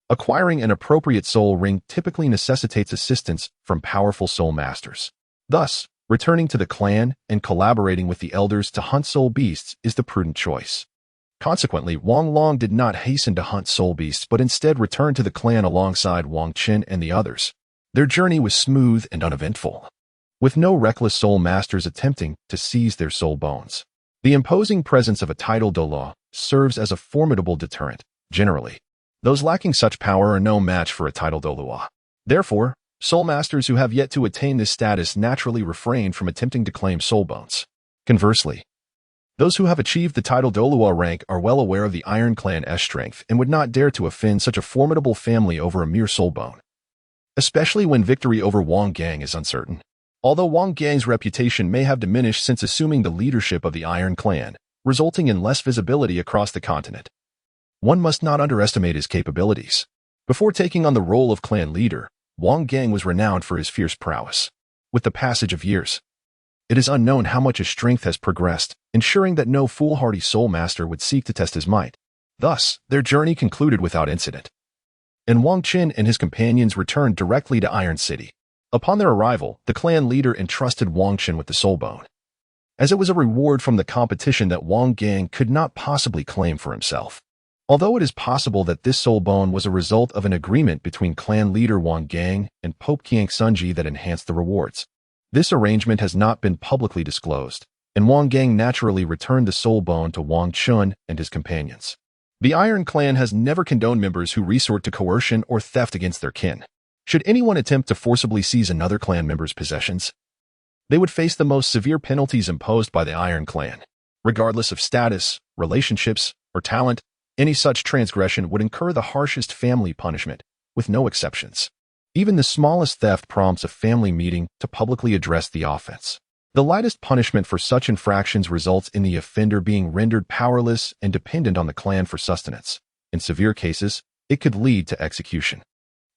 S1: acquiring an appropriate soul ring typically necessitates assistance from powerful soul masters. Thus, returning to the clan and collaborating with the elders to hunt soul beasts is the prudent choice. Consequently, Wang Long did not hasten to hunt soul beasts but instead returned to the clan alongside Wang Chun and the others. Their journey was smooth and uneventful, with no reckless soul masters attempting to seize their soul bones. The imposing presence of a titled Douluo serves as a formidable deterrent. Generally, those lacking such power are no match for a titled Douluo. Therefore, soul masters who have yet to attain this status naturally refrain from attempting to claim soul bones. Conversely, those who have achieved the title Douluo rank are well aware of the Iron Clan's strength and would not dare to offend such a formidable family over a mere soul bone, especially when victory over Wang Gang is uncertain. Although Wang Gang's reputation may have diminished since assuming the leadership of the Iron Clan, resulting in less visibility across the continent, one must not underestimate his capabilities. Before taking on the role of clan leader, Wang Gang was renowned for his fierce prowess. With the passage of years, it is unknown how much his strength has progressed, ensuring that no foolhardy soul master would seek to test his might. Thus, their journey concluded without incident, and Wang Chun and his companions returned directly to Iron City. Upon their arrival, the clan leader entrusted Wang Chun with the soul bone, as it was a reward from the competition that Wang Gang could not possibly claim for himself. Although it is possible that this soul bone was a result of an agreement between clan leader Wang Gang and Pope Qian Xuanji that enhanced the rewards, this arrangement has not been publicly disclosed, and Wang Gang naturally returned the soul bone to Wang Chun and his companions. The Iron Clan has never condoned members who resort to coercion or theft against their kin. Should anyone attempt to forcibly seize another clan member's possessions, they would face the most severe penalties imposed by the Iron Clan. Regardless of status, relationships, or talent, any such transgression would incur the harshest family punishment, with no exceptions. Even the smallest theft prompts a family meeting to publicly address the offense. The lightest punishment for such infractions results in the offender being rendered powerless and dependent on the clan for sustenance. In severe cases, it could lead to execution.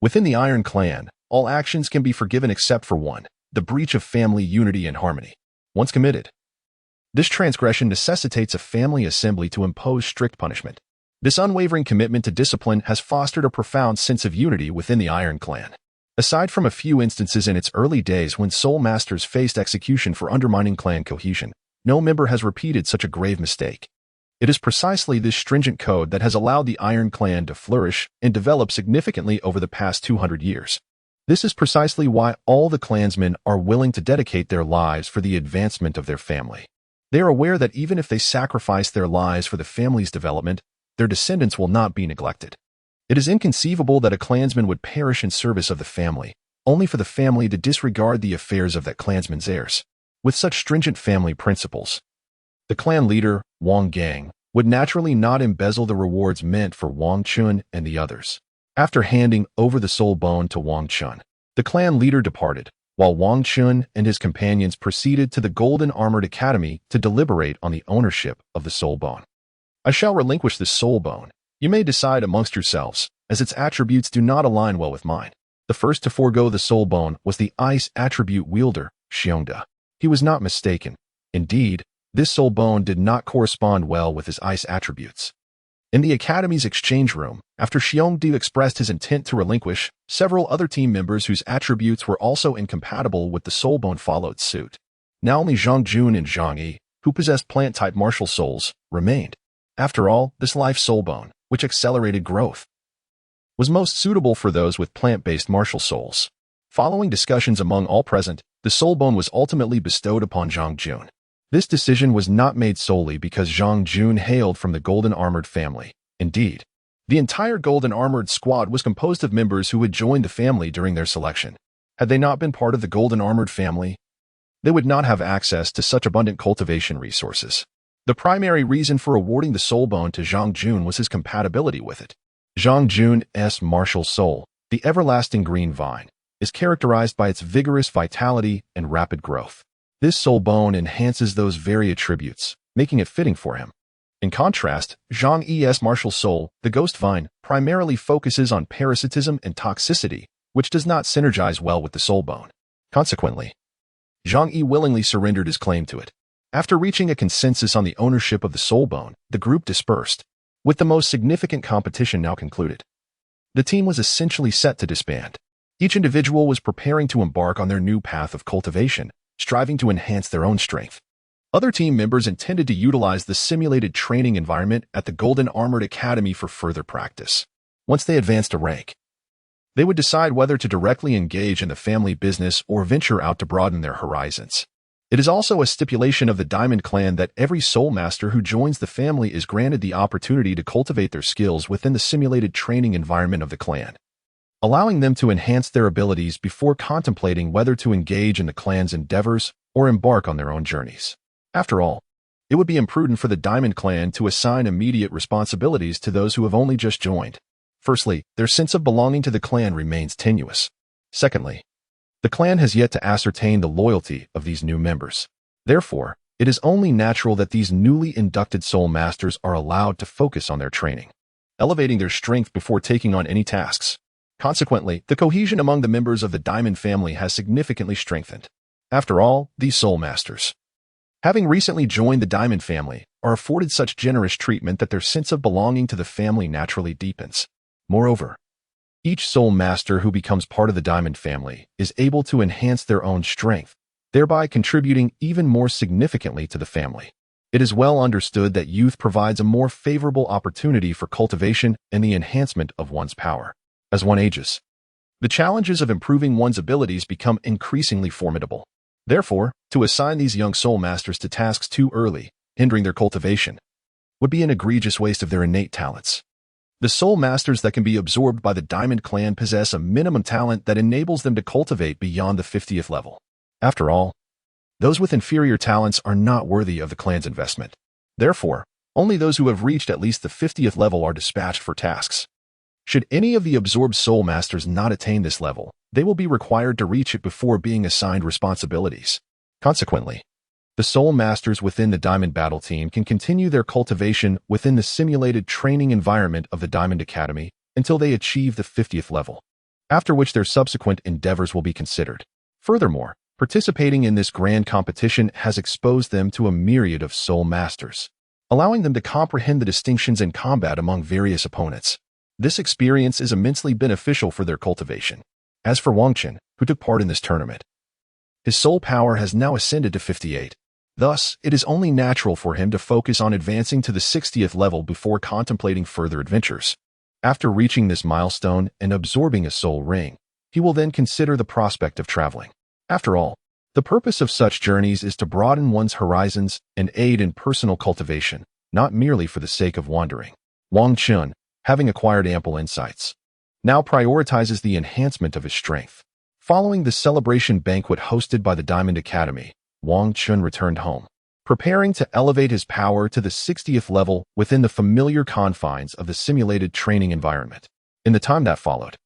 S1: Within the Iron Clan, all actions can be forgiven except for one: the breach of family unity and harmony. Once committed, this transgression necessitates a family assembly to impose strict punishment. This unwavering commitment to discipline has fostered a profound sense of unity within the Iron Clan. Aside from a few instances in its early days when Soul Masters faced execution for undermining clan cohesion, no member has repeated such a grave mistake. It is precisely this stringent code that has allowed the Iron Clan to flourish and develop significantly over the past 200 years. This is precisely why all the clansmen are willing to dedicate their lives for the advancement of their family. They are aware that even if they sacrifice their lives for the family's development, their descendants will not be neglected. It is inconceivable that a clansman would perish in service of the family, only for the family to disregard the affairs of that clansman's heirs. With such stringent family principles, the clan leader, Wang Gang, would naturally not embezzle the rewards meant for Wang Chun and the others. After handing over the soul bone to Wang Chun, the clan leader departed, while Wang Chun and his companions proceeded to the Golden Armored Academy to deliberate on the ownership of the soul bone. I shall relinquish this soul bone. You may decide amongst yourselves, as its attributes do not align well with mine. The first to forego the soul bone was the ice attribute wielder, Xiongda. He was not mistaken. Indeed, this soul bone did not correspond well with his ice attributes. In the Academy's exchange room, after Xiongda expressed his intent to relinquish, several other team members whose attributes were also incompatible with the soul bone followed suit. Now only Zhang Jun and Zhang Yi, who possessed plant-type martial souls, remained. After all, this life soul bone, which accelerated growth, was most suitable for those with plant-based martial souls. Following discussions among all present, the soul bone was ultimately bestowed upon Zhang Jun. This decision was not made solely because Zhang Jun hailed from the Golden Armored family. Indeed, the entire Golden Armored squad was composed of members who had joined the family during their selection. Had they not been part of the Golden Armored family, they would not have access to such abundant cultivation resources. The primary reason for awarding the soul bone to Zhang Jun was his compatibility with it. Zhang Jun's martial soul, the everlasting green vine, is characterized by its vigorous vitality and rapid growth. This soul bone enhances those very attributes, making it fitting for him. In contrast, Zhang Yi's martial soul, the ghost vine, primarily focuses on parasitism and toxicity, which does not synergize well with the soul bone. Consequently, Zhang Yi willingly surrendered his claim to it. After reaching a consensus on the ownership of the soul bone, the group dispersed. With the most significant competition now concluded, the team was essentially set to disband. Each individual was preparing to embark on their new path of cultivation, striving to enhance their own strength. Other team members intended to utilize the simulated training environment at the Golden Armored Academy for further practice. Once they advanced a rank, they would decide whether to directly engage in the family business or venture out to broaden their horizons. It is also a stipulation of the Diamond Clan that every Soul Master who joins the family is granted the opportunity to cultivate their skills within the simulated training environment of the clan, allowing them to enhance their abilities before contemplating whether to engage in the clan's endeavors or embark on their own journeys. After all, it would be imprudent for the Diamond Clan to assign immediate responsibilities to those who have only just joined. Firstly, their sense of belonging to the clan remains tenuous. Secondly, the clan has yet to ascertain the loyalty of these new members. Therefore, it is only natural that these newly inducted Soul Masters are allowed to focus on their training, elevating their strength before taking on any tasks. Consequently, the cohesion among the members of the Diamond family has significantly strengthened. After all, these Soul Masters, having recently joined the Diamond family, are afforded such generous treatment that their sense of belonging to the family naturally deepens. Moreover, each Soul Master who becomes part of the Diamond family is able to enhance their own strength, thereby contributing even more significantly to the family. It is well understood that youth provides a more favorable opportunity for cultivation and the enhancement of one's power. As one ages, the challenges of improving one's abilities become increasingly formidable. Therefore, to assign these young Soul Masters to tasks too early, hindering their cultivation, would be an egregious waste of their innate talents. The Soul Masters that can be absorbed by the Diamond Clan possess a minimum talent that enables them to cultivate beyond the 50th level. After all, those with inferior talents are not worthy of the clan's investment. Therefore, only those who have reached at least the 50th level are dispatched for tasks. Should any of the absorbed soul masters not attain this level, they will be required to reach it before being assigned responsibilities. Consequently, the soul masters within the Diamond Battle Team can continue their cultivation within the simulated training environment of the Diamond Academy until they achieve the 50th level, after which their subsequent endeavors will be considered. Furthermore, participating in this grand competition has exposed them to a myriad of soul masters, allowing them to comprehend the distinctions in combat among various opponents. This experience is immensely beneficial for their cultivation. As for Wang Qin, who took part in this tournament, his soul power has now ascended to 58. Thus, it is only natural for him to focus on advancing to the 60th level before contemplating further adventures. After reaching this milestone and absorbing a soul ring, he will then consider the prospect of traveling. After all, the purpose of such journeys is to broaden one's horizons and aid in personal cultivation, not merely for the sake of wandering. Wang Qin, having acquired ample insights, now prioritizes the enhancement of his strength. Following the celebration banquet hosted by the Diamond Academy, Wang Qin returned home, preparing to elevate his power to the 60th level within the familiar confines of the simulated training environment. In the time that followed,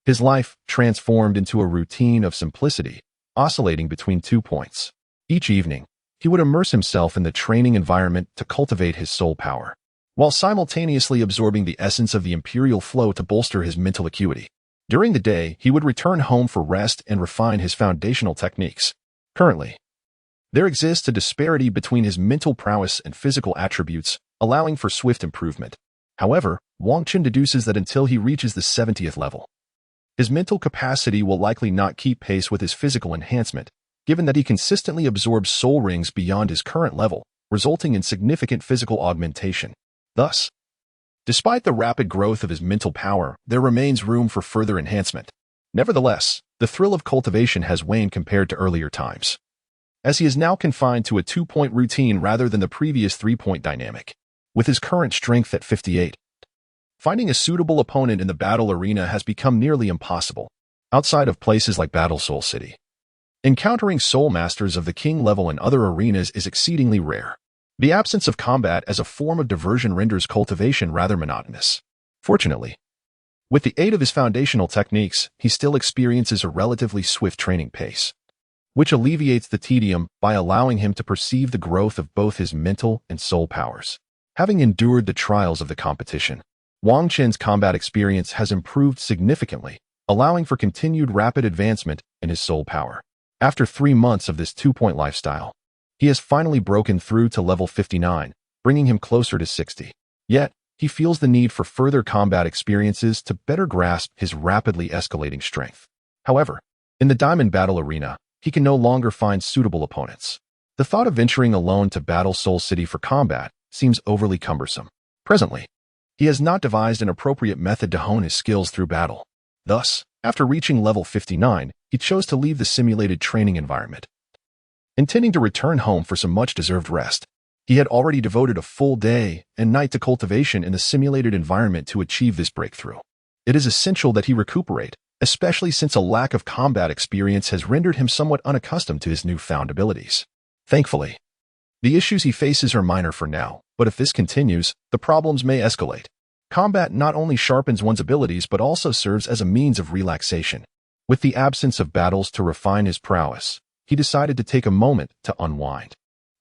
S1: his life transformed into a routine of simplicity, oscillating between 2 points. Each evening, he would immerse himself in the training environment to cultivate his soul power, while simultaneously absorbing the essence of the imperial flow to bolster his mental acuity. During the day, he would return home for rest and refine his foundational techniques. Currently, there exists a disparity between his mental prowess and physical attributes, allowing for swift improvement. However, Wang Qin deduces that until he reaches the 70th level, his mental capacity will likely not keep pace with his physical enhancement, given that he consistently absorbs soul rings beyond his current level, resulting in significant physical augmentation. Thus, despite the rapid growth of his mental power, there remains room for further enhancement. Nevertheless, the thrill of cultivation has waned compared to earlier times, as he is now confined to a 2-point routine rather than the previous 3-point dynamic. With his current strength at 58, finding a suitable opponent in the battle arena has become nearly impossible. Outside of places like Battle Soul City, encountering soul masters of the king level in other arenas is exceedingly rare. The absence of combat as a form of diversion renders cultivation rather monotonous. Fortunately, with the aid of his foundational techniques, he still experiences a relatively swift training pace, which alleviates the tedium by allowing him to perceive the growth of both his mental and soul powers. Having endured the trials of the competition, Wang Qin's combat experience has improved significantly, allowing for continued rapid advancement in his soul power. After 3 months of this 2-point lifestyle, he has finally broken through to level 59, bringing him closer to 60. Yet, he feels the need for further combat experiences to better grasp his rapidly escalating strength. However, in the Diamond Battle Arena, he can no longer find suitable opponents. The thought of venturing alone to Battle Soul City for combat seems overly cumbersome. Presently, he has not devised an appropriate method to hone his skills through battle. Thus, after reaching level 59, he chose to leave the simulated training environment. Intending to return home for some much-deserved rest, he had already devoted a full day and night to cultivation in the simulated environment to achieve this breakthrough. It is essential that he recuperate, especially since a lack of combat experience has rendered him somewhat unaccustomed to his newfound abilities. Thankfully, the issues he faces are minor for now, but if this continues, the problems may escalate. Combat not only sharpens one's abilities but also serves as a means of relaxation. With the absence of battles to refine his prowess, he decided to take a moment to unwind.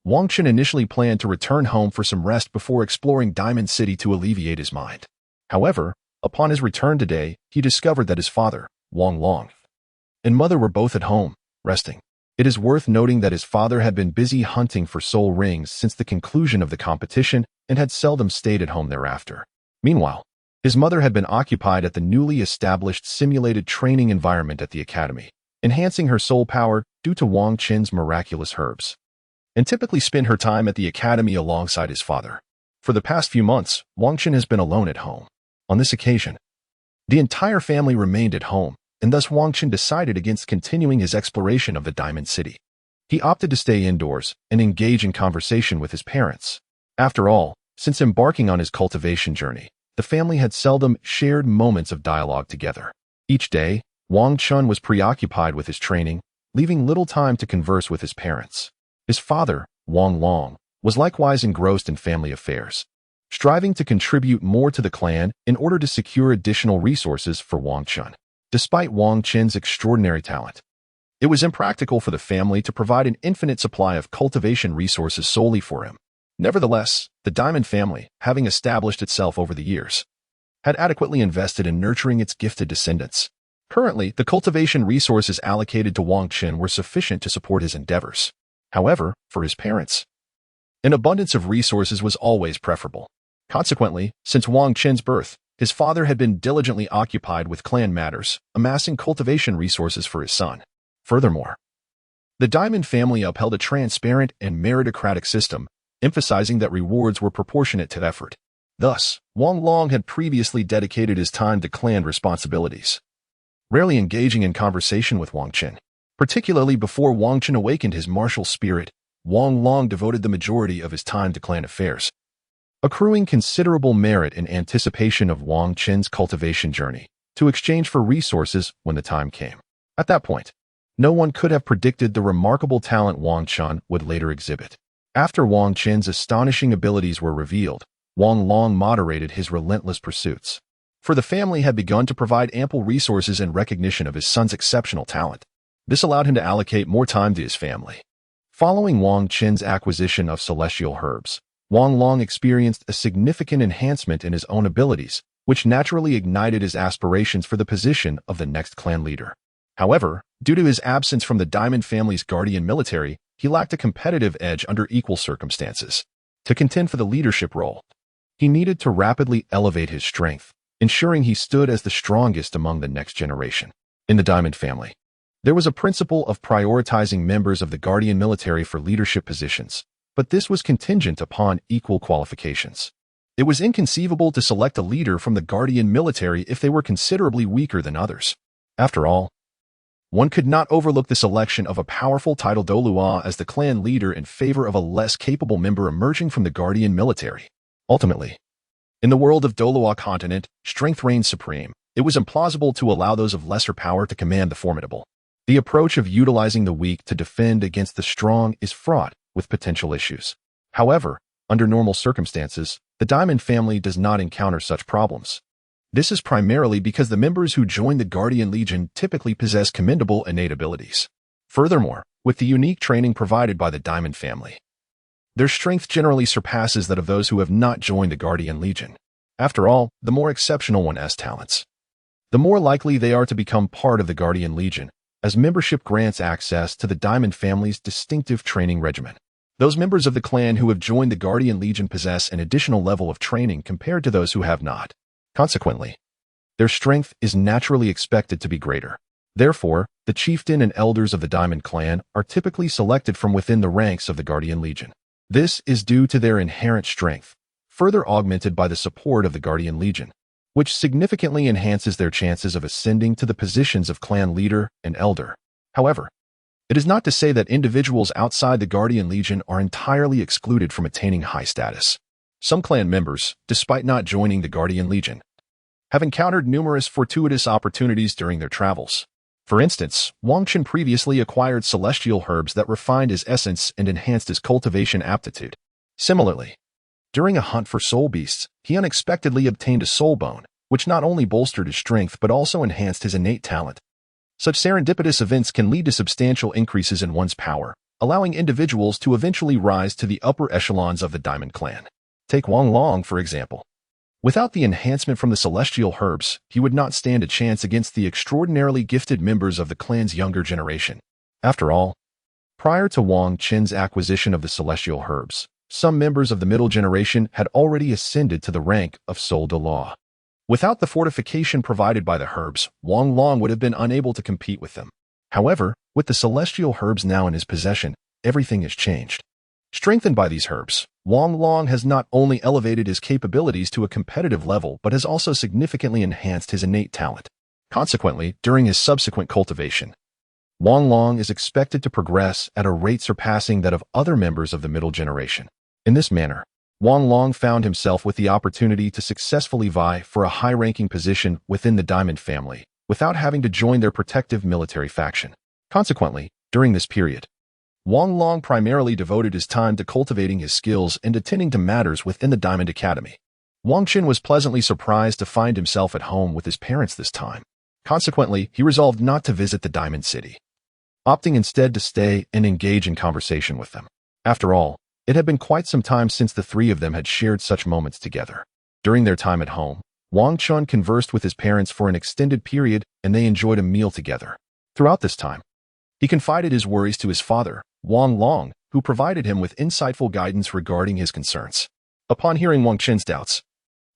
S1: Wang Qin initially planned to return home for some rest before exploring Diamond City to alleviate his mind. However, upon his return today, he discovered that his father, Wang Long, and mother were both at home, resting. It is worth noting that his father had been busy hunting for soul rings since the conclusion of the competition and had seldom stayed at home thereafter. Meanwhile, his mother had been occupied at the newly established simulated training environment at the academy, enhancing her soul power due to Wang Qin's miraculous herbs, and typically spent her time at the academy alongside his father. For the past few months, Wang Qin has been alone at home. On this occasion, the entire family remained at home, and thus Wang Qin decided against continuing his exploration of the Diamond City. He opted to stay indoors and engage in conversation with his parents. After all, since embarking on his cultivation journey, the family had seldom shared moments of dialogue together. Each day, Wang Qin was preoccupied with his training, leaving little time to converse with his parents. His father, Wang Long, was likewise engrossed in family affairs, striving to contribute more to the clan in order to secure additional resources for Wang Chun. Despite Wang Qin's extraordinary talent, it was impractical for the family to provide an infinite supply of cultivation resources solely for him. Nevertheless, the Diamond family, having established itself over the years, had adequately invested in nurturing its gifted descendants. Currently, the cultivation resources allocated to Wang Qin were sufficient to support his endeavors. However, for his parents, an abundance of resources was always preferable. Consequently, since Wang Qin's birth, his father had been diligently occupied with clan matters, amassing cultivation resources for his son. Furthermore, the Diamond family upheld a transparent and meritocratic system, emphasizing that rewards were proportionate to effort. Thus, Wang Long had previously dedicated his time to clan responsibilities, rarely engaging in conversation with Wang Qin. Particularly before Wang Qin awakened his martial spirit, Wang Long devoted the majority of his time to clan affairs, accruing considerable merit in anticipation of Wang Qin's cultivation journey, to exchange for resources when the time came. At that point, no one could have predicted the remarkable talent Wang Chun would later exhibit. After Wang Qin's astonishing abilities were revealed, Wang Long moderated his relentless pursuits, for the family had begun to provide ample resources in recognition of his son's exceptional talent. This allowed him to allocate more time to his family. Following Wang Qin's acquisition of celestial herbs, Wang Long experienced a significant enhancement in his own abilities, which naturally ignited his aspirations for the position of the next clan leader. However, due to his absence from the Diamond family's guardian military, he lacked a competitive edge under equal circumstances. To contend for the leadership role, he needed to rapidly elevate his strength, ensuring he stood as the strongest among the next generation. In the Diamond family, there was a principle of prioritizing members of the guardian military for leadership positions, but this was contingent upon equal qualifications. It was inconceivable to select a leader from the guardian military if they were considerably weaker than others. After all, one could not overlook the selection of a powerful title Douluo as the clan leader in favor of a less capable member emerging from the guardian military. Ultimately, in the world of Douluo Continent, strength reigned supreme. It was implausible to allow those of lesser power to command the formidable. The approach of utilizing the weak to defend against the strong is fraught with potential issues. However, under normal circumstances, the Diamond family does not encounter such problems. This is primarily because the members who join the Guardian Legion typically possess commendable innate abilities. Furthermore, with the unique training provided by the Diamond family, their strength generally surpasses that of those who have not joined the Guardian Legion. After all, the more exceptional one has talents, the more likely they are to become part of the Guardian Legion, as membership grants access to the Diamond family's distinctive training regimen. Those members of the clan who have joined the Guardian Legion possess an additional level of training compared to those who have not. Consequently, their strength is naturally expected to be greater. Therefore, the chieftain and elders of the Diamond clan are typically selected from within the ranks of the Guardian Legion. This is due to their inherent strength, further augmented by the support of the Guardian Legion, which significantly enhances their chances of ascending to the positions of clan leader and elder. However, it is not to say that individuals outside the Guardian Legion are entirely excluded from attaining high status. Some clan members, despite not joining the Guardian Legion, have encountered numerous fortuitous opportunities during their travels. For instance, Wang Qin previously acquired celestial herbs that refined his essence and enhanced his cultivation aptitude. Similarly, during a hunt for soul beasts, he unexpectedly obtained a soul bone, which not only bolstered his strength but also enhanced his innate talent. Such serendipitous events can lead to substantial increases in one's power, allowing individuals to eventually rise to the upper echelons of the Diamond clan. Take Wang Long, for example. Without the enhancement from the celestial herbs, he would not stand a chance against the extraordinarily gifted members of the clan's younger generation. After all, prior to Wang Qin's acquisition of the celestial herbs, some members of the middle generation had already ascended to the rank of Soul de Law. Without the fortification provided by the herbs, Wang Long would have been unable to compete with them. However, with the celestial herbs now in his possession, everything has changed. Strengthened by these herbs, Wang Long has not only elevated his capabilities to a competitive level but has also significantly enhanced his innate talent. Consequently, during his subsequent cultivation, Wang Long is expected to progress at a rate surpassing that of other members of the middle generation. In this manner, Wang Long found himself with the opportunity to successfully vie for a high-ranking position within the Diamond family without having to join their protective military faction. Consequently, during this period, Wang Long primarily devoted his time to cultivating his skills and attending to matters within the Diamond Academy. Wang Qin was pleasantly surprised to find himself at home with his parents this time. Consequently, he resolved not to visit the Diamond City, opting instead to stay and engage in conversation with them. After all, it had been quite some time since the three of them had shared such moments together. During their time at home, Wang Chun conversed with his parents for an extended period and they enjoyed a meal together. Throughout this time, he confided his worries to his father, Wang Long, who provided him with insightful guidance regarding his concerns. Upon hearing Wang Qin's doubts,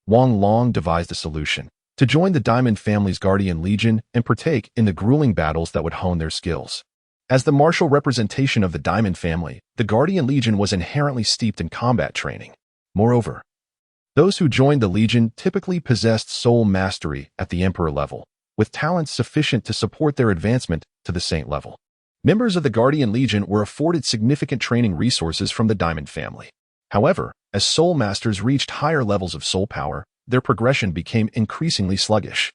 S1: Wang Long devised a solution to join the Diamond family's Guardian Legion and partake in the grueling battles that would hone their skills. As the martial representation of the Diamond family, the Guardian Legion was inherently steeped in combat training. Moreover, those who joined the Legion typically possessed soul mastery at the Emperor level, with talents sufficient to support their advancement to the Saint level. Members of the Guardian Legion were afforded significant training resources from the Diamond family. However, as soul masters reached higher levels of soul power, their progression became increasingly sluggish.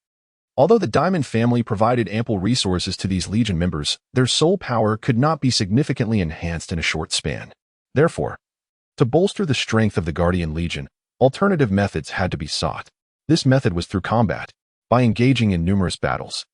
S1: Although the Diamond family provided ample resources to these Legion members, their soul power could not be significantly enhanced in a short span. Therefore, to bolster the strength of the Guardian Legion, alternative methods had to be sought. This method was through combat. By engaging in numerous battles,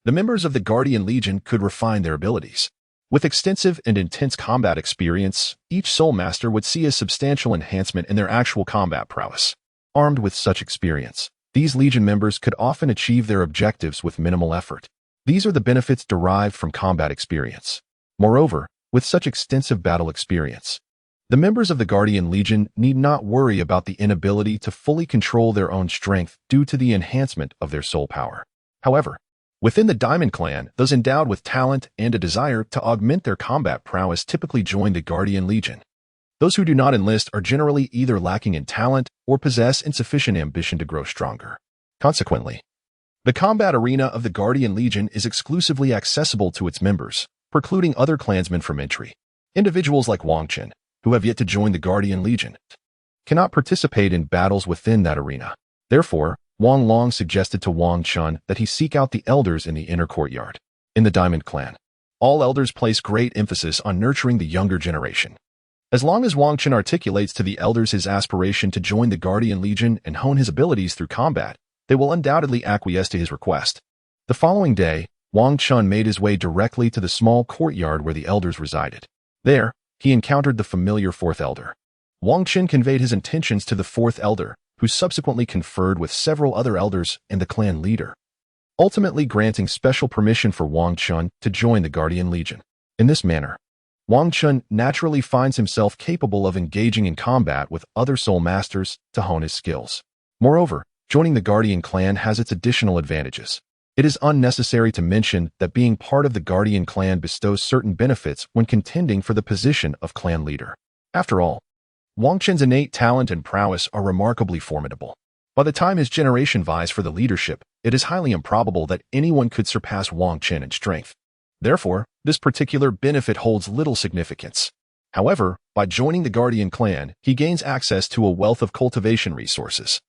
S1: the members of the Guardian Legion could refine their abilities. With extensive and intense combat experience, each soul master would see a substantial enhancement in their actual combat prowess. Armed with such experience, these Legion members could often achieve their objectives with minimal effort. These are the benefits derived from combat experience. Moreover, with such extensive battle experience, the members of the Guardian Legion need not worry about the inability to fully control their own strength due to the enhancement of their soul power. However, within the Diamond Clan, those endowed with talent and a desire to augment their combat prowess typically join the Guardian Legion. Those who do not enlist are generally either lacking in talent or possess insufficient ambition to grow stronger. Consequently, the combat arena of the Guardian Legion is exclusively accessible to its members, precluding other clansmen from entry. Individuals like Wang Qin, who have yet to join the Guardian Legion, cannot participate in battles within that arena. Therefore, Wang Long suggested to Wang Chun that he seek out the elders in the inner courtyard. In the Diamond Clan, all elders place great emphasis on nurturing the younger generation. As long as Wang Chun articulates to the elders his aspiration to join the Guardian Legion and hone his abilities through combat, they will undoubtedly acquiesce to his request. The following day, Wang Chun made his way directly to the small courtyard where the elders resided. There, he encountered the familiar fourth elder. Wang Chun conveyed his intentions to the fourth elder, who subsequently conferred with several other elders and the clan leader, ultimately granting special permission for Wang Chun to join the Guardian Legion. In this manner, Wang Chun naturally finds himself capable of engaging in combat with other soul masters to hone his skills. Moreover, joining the Guardian clan has its additional advantages. It is unnecessary to mention that being part of the Guardian clan bestows certain benefits when contending for the position of clan leader. After all, Wang Chun's innate talent and prowess are remarkably formidable. By the time his generation vies for the leadership, it is highly improbable that anyone could surpass Wang Chun in strength. Therefore, this particular benefit holds little significance. However, by joining the Guardian clan, he gains access to a wealth of cultivation resources.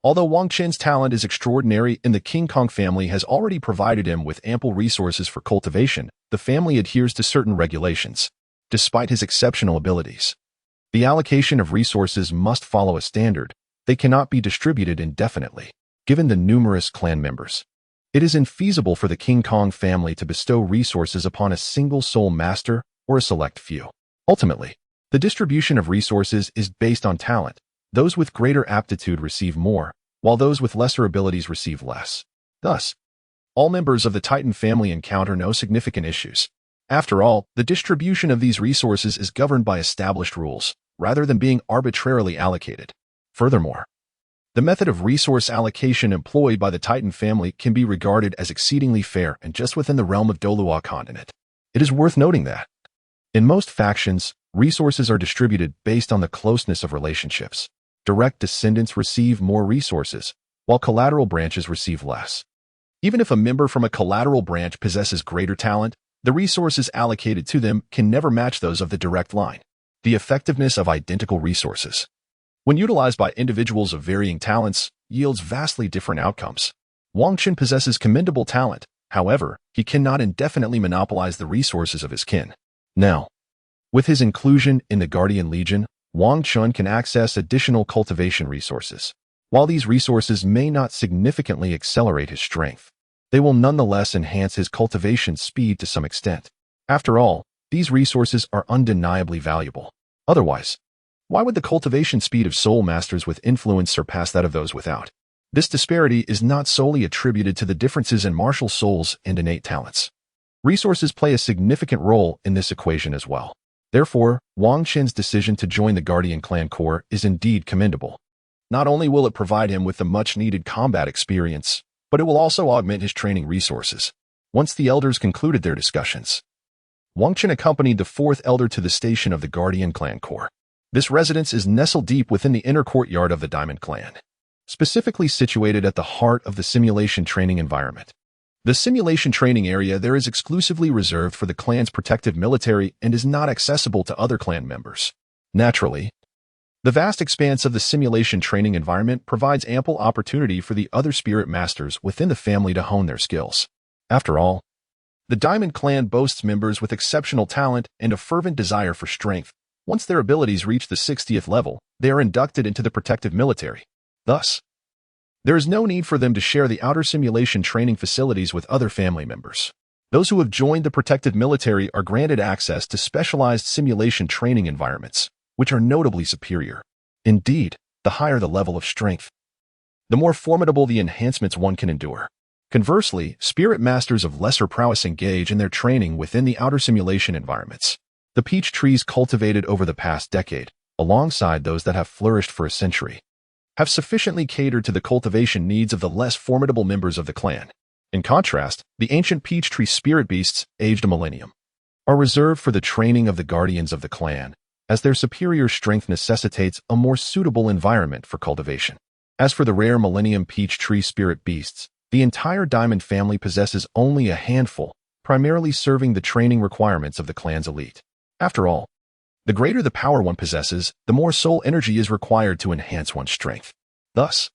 S1: Although Wang Chun's talent is extraordinary and the King Kong family has already provided him with ample resources for cultivation, the family adheres to certain regulations. Despite his exceptional abilities, the allocation of resources must follow a standard. They cannot be distributed indefinitely. Given the numerous clan members, it is infeasible for the King Kong family to bestow resources upon a single soul master or a select few. Ultimately, the distribution of resources is based on talent. Those with greater aptitude receive more, while those with lesser abilities receive less. Thus, all members of the Titan family encounter no significant issues. After all, the distribution of these resources is governed by established rules, rather than being arbitrarily allocated. Furthermore, the method of resource allocation employed by the Titan family can be regarded as exceedingly fair and just within the realm of Douluo Continent. It is worth noting that, in most factions, resources are distributed based on the closeness of relationships. Direct descendants receive more resources, while collateral branches receive less. Even if a member from a collateral branch possesses greater talent, the resources allocated to them can never match those of the direct line. The effectiveness of identical resources, when utilized by individuals of varying talents, yields vastly different outcomes. Wang Chun possesses commendable talent. However, he cannot indefinitely monopolize the resources of his kin. Now, With his inclusion in the Guardian Legion, Wang Chun can access additional cultivation resources. While these resources may not significantly accelerate his strength, they will nonetheless enhance his cultivation speed to some extent. After all, these resources are undeniably valuable. Otherwise, why would the cultivation speed of soul masters with influence surpass that of those without? This disparity is not solely attributed to the differences in martial souls and innate talents. Resources play a significant role in this equation as well. Therefore, Wang Chun's decision to join the Guardian Clan Corps is indeed commendable. Not only will it provide him with the much-needed combat experience, but it will also augment his training resources. Once the elders concluded their discussions, Wang Chun accompanied the fourth elder to the station of the Guardian Clan Corps. This residence is nestled deep within the inner courtyard of the Diamond Clan, specifically situated at the heart of the simulation training environment. The simulation training area there is exclusively reserved for the clan's protective military and is not accessible to other clan members. Naturally, the vast expanse of the simulation training environment provides ample opportunity for the other spirit masters within the family to hone their skills. After all, the Diamond Clan boasts members with exceptional talent and a fervent desire for strength. Once their abilities reach the 60th level, they are inducted into the protective military. Thus, there is no need for them to share the outer simulation training facilities with other family members. Those who have joined the protective military are granted access to specialized simulation training environments, which are notably superior. Indeed, the higher the level of strength, the more formidable the enhancements one can endure. Conversely, spirit masters of lesser prowess engage in their training within the outer simulation environments. The peach trees cultivated over the past decade, alongside those that have flourished for a century, have sufficiently catered to the cultivation needs of the less formidable members of the clan. In contrast, the ancient peach tree spirit beasts, aged a millennium, are reserved for the training of the guardians of the clan, as their superior strength necessitates a more suitable environment for cultivation. As for the rare millennium peach tree spirit beasts, the entire Diamond family possesses only a handful, primarily serving the training requirements of the clan's elite. After all, the greater the power one possesses, the more soul energy is required to enhance one's strength. Thus,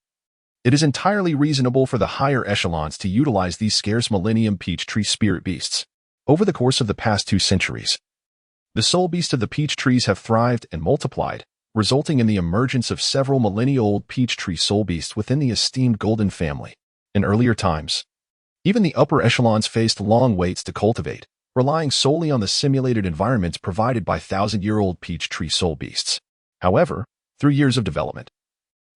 S1: it is entirely reasonable for the higher echelons to utilize these scarce millennium peach tree spirit beasts. Over the course of the past 2 centuries, the soul beasts of the peach trees have thrived and multiplied, resulting in the emergence of several millennia-old peach tree soul beasts within the esteemed Golden family. In earlier times, even the upper echelons faced long waits to cultivate, relying solely on the simulated environments provided by thousand-year-old peach tree soul beasts. However, through years of development,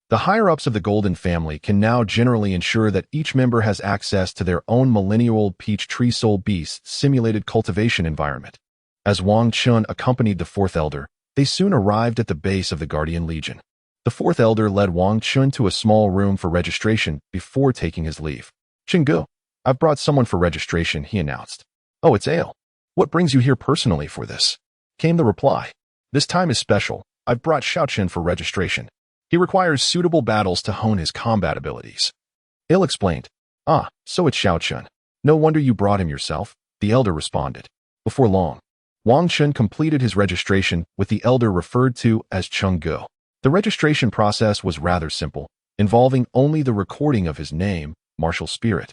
S1: the higher-ups of the Golden family can now generally ensure that each member has access to their own millennia-old peach tree soul beast simulated cultivation environment. As Wang Chun accompanied the fourth elder, they soon arrived at the base of the Guardian Legion. The fourth elder led Wang Chun to a small room for registration before taking his leave. "Xingluo, I've brought someone for registration," he announced. "Oh, it's Ale. What brings you here personally for this?" came the reply. "This time is special. I've brought Xiaochen for registration. He requires suitable battles to hone his combat abilities." Ale explained. "Ah, so it's Xiaochen. No wonder you brought him yourself," the elder responded. Before long, Wang Chun completed his registration with the elder referred to as Xingluo. The registration process was rather simple, involving only the recording of his name, martial spirit,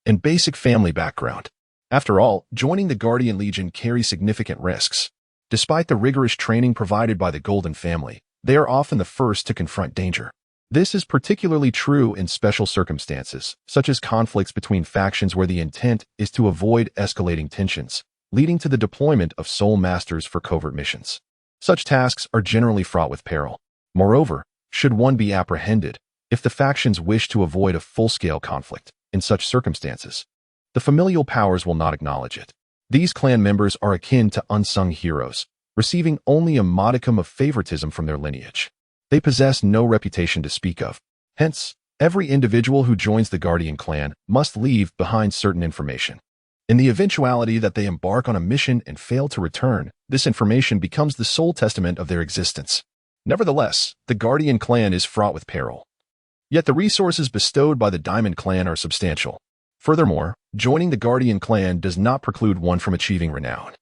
S1: and basic family background. After all, joining the Guardian Legion carries significant risks. Despite the rigorous training provided by the Golden family, they are often the first to confront danger. This is particularly true in special circumstances, such as conflicts between factions where the intent is to avoid escalating tensions, leading to the deployment of soul masters for covert missions. Such tasks are generally fraught with peril. Moreover, should one be apprehended, if the factions wish to avoid a full-scale conflict, in such circumstances, the familial powers will not acknowledge it. These clan members are akin to unsung heroes, receiving only a modicum of favoritism from their lineage. They possess no reputation to speak of. Hence, every individual who joins the Guardian clan must leave behind certain information. In the eventuality that they embark on a mission and fail to return, this information becomes the sole testament of their existence. Nevertheless, the Guardian clan is fraught with peril. Yet the resources bestowed by the Diamond clan are substantial. Furthermore, joining the Guardian clan does not preclude one from achieving renown.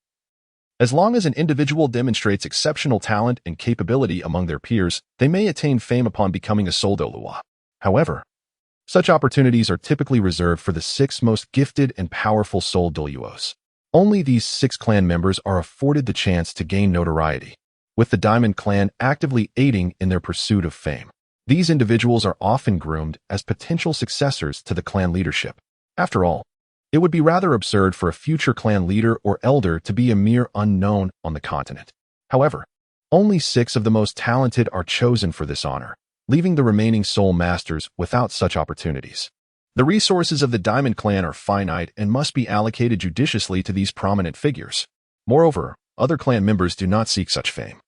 S1: As long as an individual demonstrates exceptional talent and capability among their peers, they may attain fame upon becoming a soul Douluo. However, such opportunities are typically reserved for the 6 most gifted and powerful soul Douluos. Only these 6 clan members are afforded the chance to gain notoriety, with the Diamond Clan actively aiding in their pursuit of fame. These individuals are often groomed as potential successors to the clan leadership. After all, it would be rather absurd for a future clan leader or elder to be a mere unknown on the continent. However, only 6 of the most talented are chosen for this honor, leaving the remaining Soul Masters without such opportunities. The resources of the Diamond Clan are finite and must be allocated judiciously to these prominent figures. Moreover, other clan members do not seek such fame,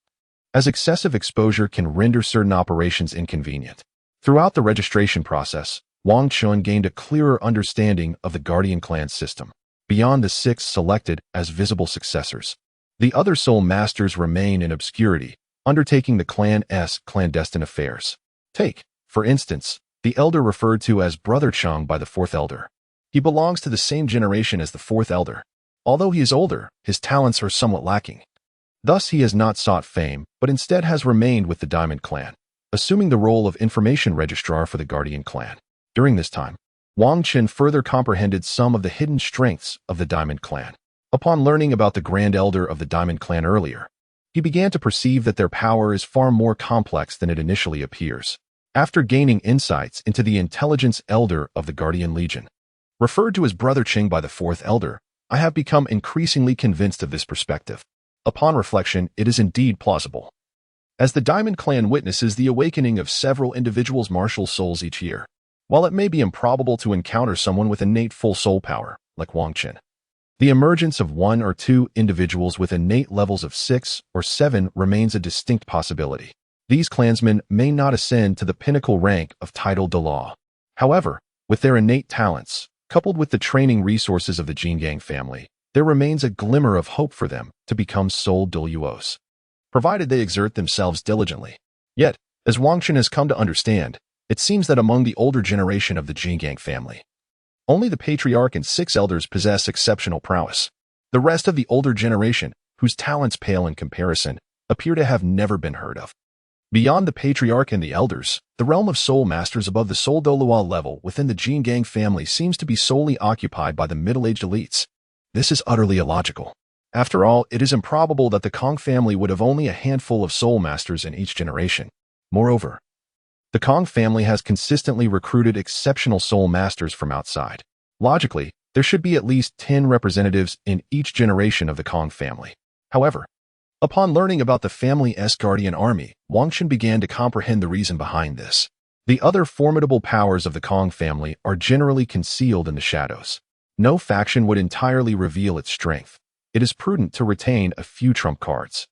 S1: as excessive exposure can render certain operations inconvenient. Throughout the registration process, Wang Chun gained a clearer understanding of the Guardian Clan system. Beyond the 6 selected as visible successors, the other Soul Masters remain in obscurity, undertaking the clan's clandestine affairs. Take, for instance, the elder referred to as Brother Chung by the 4th elder. He belongs to the same generation as the 4th elder. Although he is older, his talents are somewhat lacking. Thus, he has not sought fame, but instead has remained with the Diamond Clan, assuming the role of information registrar for the Guardian Clan. During this time, Wang Chun further comprehended some of the hidden strengths of the Diamond Clan. Upon learning about the Grand Elder of the Diamond Clan earlier, he began to perceive that their power is far more complex than it initially appears. After gaining insights into the intelligence elder of the Guardian Legion, referred to as Brother Ching by the 4th elder, I have become increasingly convinced of this perspective. Upon reflection, it is indeed plausible, as the Diamond Clan witnesses the awakening of several individuals' martial souls each year. While it may be improbable to encounter someone with innate full soul power, like Wang Chun, the emergence of 1 or 2 individuals with innate levels of 6 or 7 remains a distinct possibility. These clansmen may not ascend to the pinnacle rank of title de law. However, with their innate talents, coupled with the training resources of the Jingang family, there remains a glimmer of hope for them to become Soul Douluos, provided they exert themselves diligently. Yet, as Wang Chun has come to understand, it seems that among the older generation of the Jingang family, only the patriarch and 6 elders possess exceptional prowess. The rest of the older generation, whose talents pale in comparison, appear to have never been heard of. Beyond the patriarch and the elders, the realm of soul masters above the Soul Douluo level within the Jingang family seems to be solely occupied by the middle-aged elites. This is utterly illogical. After all, it is improbable that the Kong family would have only a handful of soul masters in each generation. Moreover, the Kong family has consistently recruited exceptional soul masters from outside. Logically, there should be at least 10 representatives in each generation of the Kong family. However, upon learning about the family's guardian army, Wang Chun began to comprehend the reason behind this. The other formidable powers of the Kong family are generally concealed in the shadows. No faction would entirely reveal its strength. It is prudent to retain a few trump cards.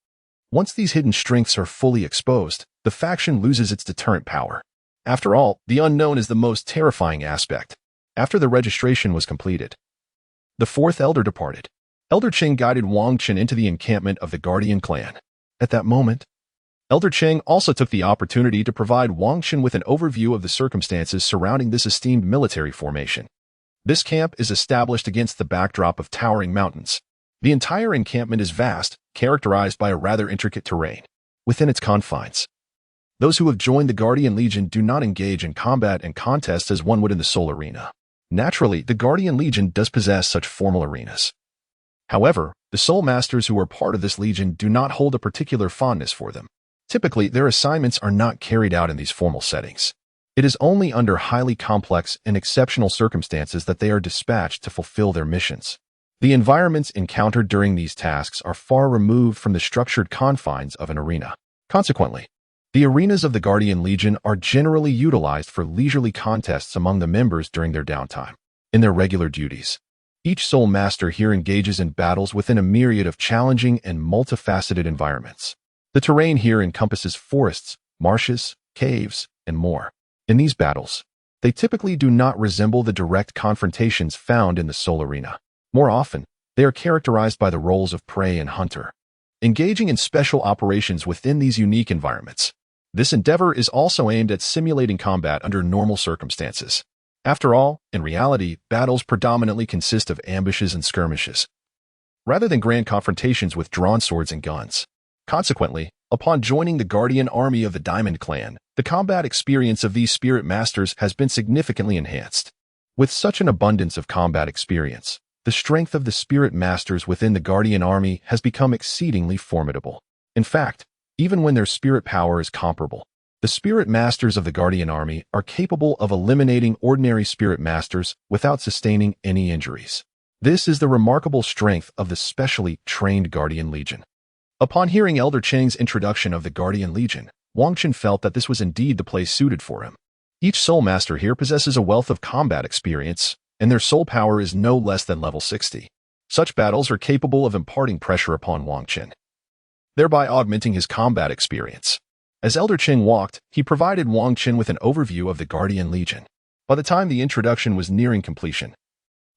S1: Once these hidden strengths are fully exposed, the faction loses its deterrent power. After all, the unknown is the most terrifying aspect. After the registration was completed, the 4th elder departed. Elder Cheng guided Wang Chun into the encampment of the Guardian Clan. At that moment, Elder Cheng also took the opportunity to provide Wang Chun with an overview of the circumstances surrounding this esteemed military formation. This camp is established against the backdrop of towering mountains. The entire encampment is vast, characterized by a rather intricate terrain. Within its confines, those who have joined the Guardian Legion do not engage in combat and contests as one would in the Soul Arena. Naturally, the Guardian Legion does possess such formal arenas. However, the Soul Masters who are part of this legion do not hold a particular fondness for them. Typically, their assignments are not carried out in these formal settings. It is only under highly complex and exceptional circumstances that they are dispatched to fulfill their missions. The environments encountered during these tasks are far removed from the structured confines of an arena. Consequently, the arenas of the Guardian Legion are generally utilized for leisurely contests among the members during their downtime. In their regular duties, each Soul Master here engages in battles within a myriad of challenging and multifaceted environments. The terrain here encompasses forests, marshes, caves, and more. In these battles, they typically do not resemble the direct confrontations found in the Soul Arena. More often, they are characterized by the roles of prey and hunter, engaging in special operations within these unique environments. This endeavor is also aimed at simulating combat under normal circumstances. After all, in reality, battles predominantly consist of ambushes and skirmishes, rather than grand confrontations with drawn swords and guns. Consequently, upon joining the Guardian Army of the Diamond Clan, the combat experience of these Spirit Masters has been significantly enhanced. With such an abundance of combat experience, the strength of the spirit masters within the Guardian army has become exceedingly formidable. In fact, even when their spirit power is comparable, the spirit masters of the Guardian army are capable of eliminating ordinary spirit masters without sustaining any injuries. This is the remarkable strength of the specially trained Guardian Legion. Upon hearing Elder Cheng's introduction of the Guardian Legion, Wang Qun felt that this was indeed the place suited for him. Each soul master here possesses a wealth of combat experience, and their soul power is no less than level 60. Such battles are capable of imparting pressure upon Wang Qun, thereby augmenting his combat experience. As Elder Cheng walked, he provided Wang Qun with an overview of the Guardian Legion. By the time the introduction was nearing completion,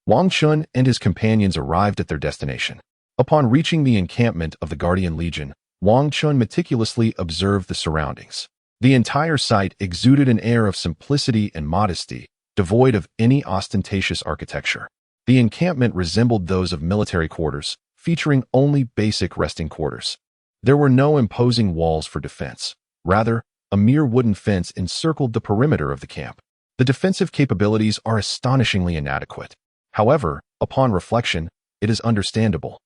S1: Wang Qun and his companions arrived at their destination. Upon reaching the encampment of the Guardian Legion, Wang Qun meticulously observed the surroundings. The entire site exuded an air of simplicity and modesty, devoid of any ostentatious architecture. The encampment resembled those of military quarters, featuring only basic resting quarters. There were no imposing walls for defense. Rather, a mere wooden fence encircled the perimeter of the camp. The defensive capabilities are astonishingly inadequate. However, upon reflection, it is understandable.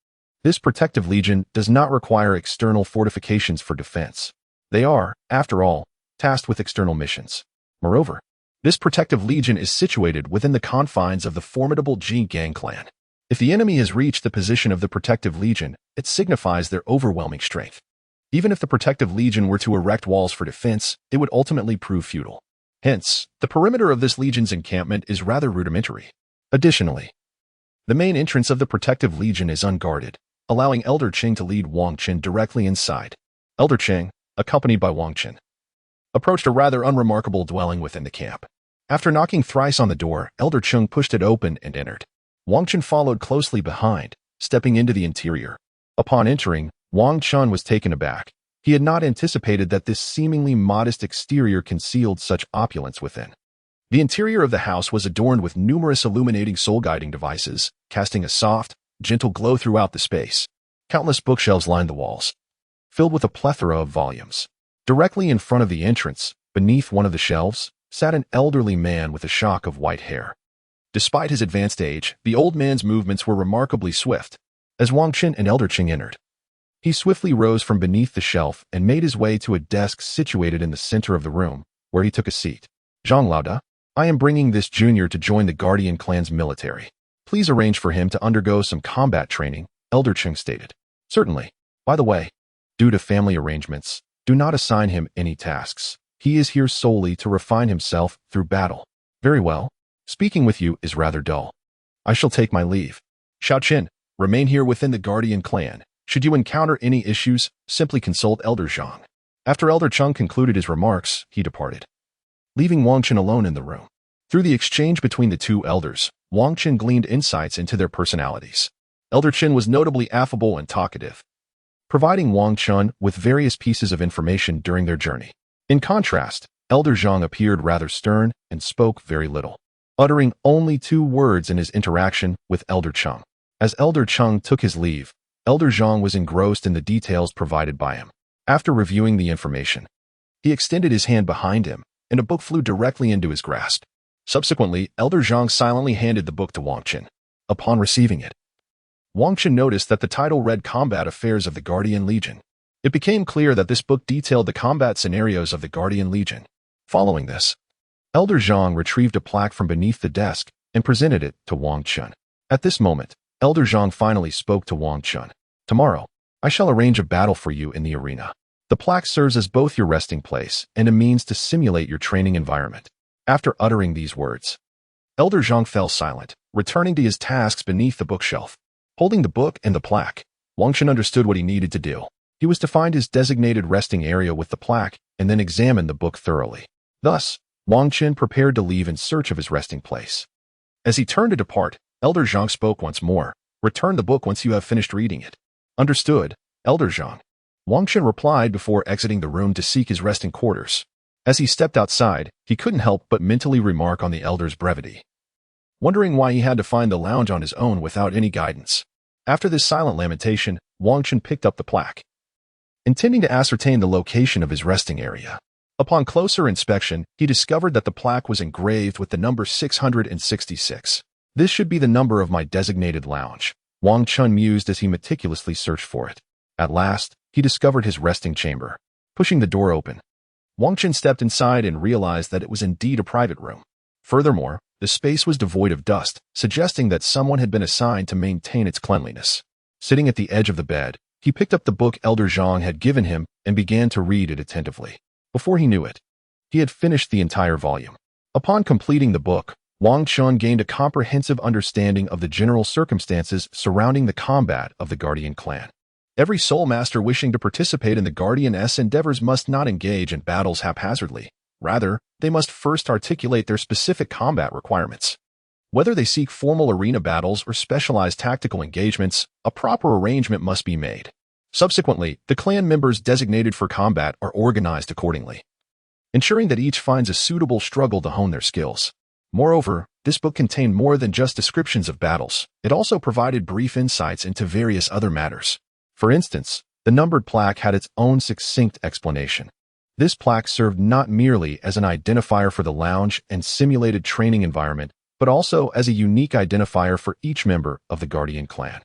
S1: This protective legion does not require external fortifications for defense. They are, after all, tasked with external missions. Moreover, this protective legion is situated within the confines of the formidable Jingang clan. If the enemy has reached the position of the protective legion, it signifies their overwhelming strength. Even if the protective legion were to erect walls for defense, it would ultimately prove futile. Hence, the perimeter of this legion's encampment is rather rudimentary. Additionally, the main entrance of the protective legion is unguarded, allowing Elder Cheng to lead Wang Qun directly inside. Elder Cheng, accompanied by Wang Qun, approached a rather unremarkable dwelling within the camp. After knocking thrice on the door, Elder Cheng pushed it open and entered. Wang Qun followed closely behind, stepping into the interior. Upon entering, Wang Qun was taken aback. He had not anticipated that this seemingly modest exterior concealed such opulence within. The interior of the house was adorned with numerous illuminating soul-guiding devices, casting a soft, gentle glow throughout the space. Countless bookshelves lined the walls, filled with a plethora of volumes. Directly in front of the entrance, beneath one of the shelves, sat an elderly man with a shock of white hair. Despite his advanced age, the old man's movements were remarkably swift. As Wang Qun and Elder Cheng entered, he swiftly rose from beneath the shelf and made his way to a desk situated in the center of the room, where he took a seat. Zhang Laoda, I am bringing this junior to join the Guardian clan's military. Please arrange for him to undergo some combat training, Elder Cheng stated. Certainly. By the way, due to family arrangements, do not assign him any tasks. He is here solely to refine himself through battle. Very well. Speaking with you is rather dull. I shall take my leave. Xiao Qin, remain here within the Guardian clan. Should you encounter any issues, simply consult Elder Zhang. After Elder Cheng concluded his remarks, he departed, leaving Wang Qun alone in the room. Through the exchange between the two elders, Wang Qun gleaned insights into their personalities. Elder Qin was notably affable and talkative, providing Wang Qun with various pieces of information during their journey. In contrast, Elder Zhang appeared rather stern and spoke very little, uttering only 2 words in his interaction with Elder Cheng. As Elder Cheng took his leave, Elder Zhang was engrossed in the details provided by him. After reviewing the information, he extended his hand behind him, and a book flew directly into his grasp. Subsequently, Elder Zhang silently handed the book to Wang Qun. Upon receiving it, Wang Qun noticed that the title read Combat Affairs of the Guardian Legion. It became clear that this book detailed the combat scenarios of the Guardian Legion. Following this, Elder Zhang retrieved a plaque from beneath the desk and presented it to Wang Qun. At this moment, Elder Zhang finally spoke to Wang Qun. Tomorrow, I shall arrange a battle for you in the arena. The plaque serves as both your resting place and a means to simulate your training environment. After uttering these words, Elder Zhang fell silent, returning to his tasks beneath the bookshelf. Holding the book and the plaque, Wang Qun understood what he needed to do. He was to find his designated resting area with the plaque and then examine the book thoroughly. Thus, Wang Qun prepared to leave in search of his resting place. As he turned to depart, Elder Zhang spoke once more. Return the book once you have finished reading it. Understood, Elder Zhang. Wang Qun replied before exiting the room to seek his resting quarters. As he stepped outside, he couldn't help but mentally remark on the elder's brevity, wondering why he had to find the lounge on his own without any guidance. After this silent lamentation, Wang Qun picked up the plaque, intending to ascertain the location of his resting area. Upon closer inspection, he discovered that the plaque was engraved with the number 666. This should be the number of my designated lounge, Wang Chun mused as he meticulously searched for it. At last, he discovered his resting chamber. Pushing the door open, Wang Chun stepped inside and realized that it was indeed a private room. Furthermore, the space was devoid of dust, suggesting that someone had been assigned to maintain its cleanliness. Sitting at the edge of the bed, he picked up the book Elder Zhang had given him and began to read it attentively. Before he knew it, he had finished the entire volume. Upon completing the book, Wang Chun gained a comprehensive understanding of the general circumstances surrounding the combat of the Guardian clan. Every soul master wishing to participate in the Guardian-S endeavors must not engage in battles haphazardly. Rather, they must first articulate their specific combat requirements. Whether they seek formal arena battles or specialized tactical engagements, a proper arrangement must be made. Subsequently, the clan members designated for combat are organized accordingly, ensuring that each finds a suitable struggle to hone their skills. Moreover, this book contained more than just descriptions of battles. It also provided brief insights into various other matters. For instance, the numbered plaque had its own succinct explanation. This plaque served not merely as an identifier for the lounge and simulated training environment, but also as a unique identifier for each member of the Guardian clan.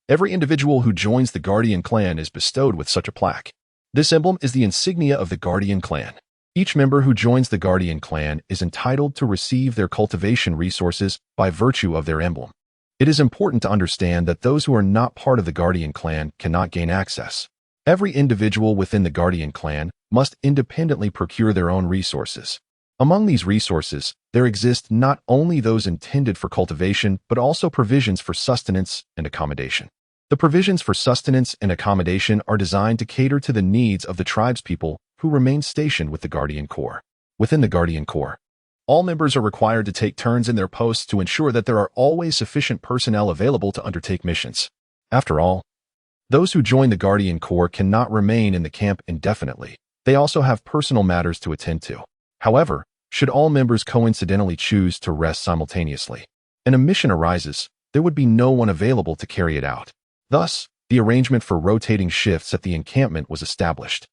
S1: Every individual who joins the Guardian clan is bestowed with such a plaque. This emblem is the insignia of the Guardian clan. Each member who joins the Guardian clan is entitled to receive their cultivation resources by virtue of their emblem. It is important to understand that those who are not part of the Guardian clan cannot gain access. Every individual within the Guardian clan must independently procure their own resources. Among these resources, there exist not only those intended for cultivation, but also provisions for sustenance and accommodation. The provisions for sustenance and accommodation are designed to cater to the needs of the tribespeople who remain stationed with the Guardian Corps. Within the Guardian Corps, all members are required to take turns in their posts to ensure that there are always sufficient personnel available to undertake missions. After all, those who join the Guardian Corps cannot remain in the camp indefinitely. They also have personal matters to attend to. However, should all members coincidentally choose to rest simultaneously, and a mission arises, there would be no one available to carry it out. Thus, the arrangement for rotating shifts at the encampment was established.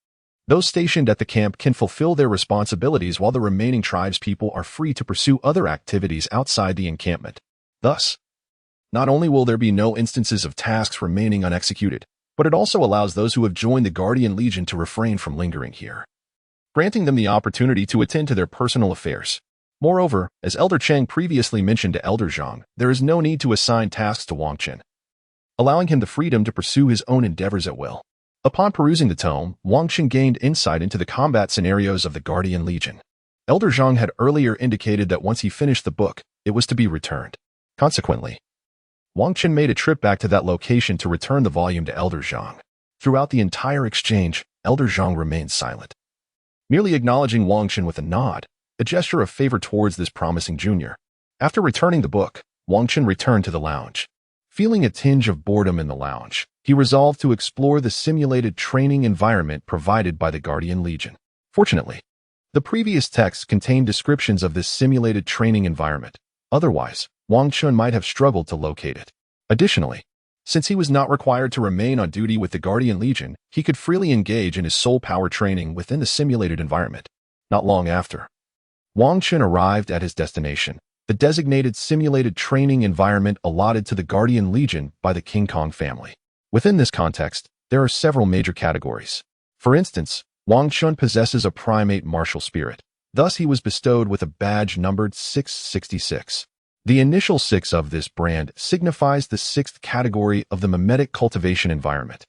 S1: Those stationed at the camp can fulfill their responsibilities while the remaining tribespeople are free to pursue other activities outside the encampment. Thus, not only will there be no instances of tasks remaining unexecuted, but it also allows those who have joined the Guardian Legion to refrain from lingering here, granting them the opportunity to attend to their personal affairs. Moreover, as Elder Cheng previously mentioned to Elder Zhang, there is no need to assign tasks to Wang Chun, allowing him the freedom to pursue his own endeavors at will. Upon perusing the tome, Wang Chun gained insight into the combat scenarios of the Guardian Legion. Elder Zhang had earlier indicated that once he finished the book, it was to be returned. Consequently, Wang Chun made a trip back to that location to return the volume to Elder Zhang. Throughout the entire exchange, Elder Zhang remained silent, merely acknowledging Wang Chun with a nod, a gesture of favor towards this promising junior. After returning the book, Wang Chun returned to the lounge. Feeling a tinge of boredom in the lounge, he resolved to explore the simulated training environment provided by the Guardian Legion. Fortunately, the previous text contained descriptions of this simulated training environment. Otherwise, Wang Chun might have struggled to locate it. Additionally, since he was not required to remain on duty with the Guardian Legion, he could freely engage in his soul power training within the simulated environment. Not long after, Wang Chun arrived at his destination, the designated simulated training environment allotted to the Guardian Legion by the King Kong family. Within this context, there are several major categories. For instance, Wang Chun possesses a primate martial spirit. Thus, he was bestowed with a badge numbered 666. The initial 6 of this brand signifies the 6th category of the mimetic cultivation environment,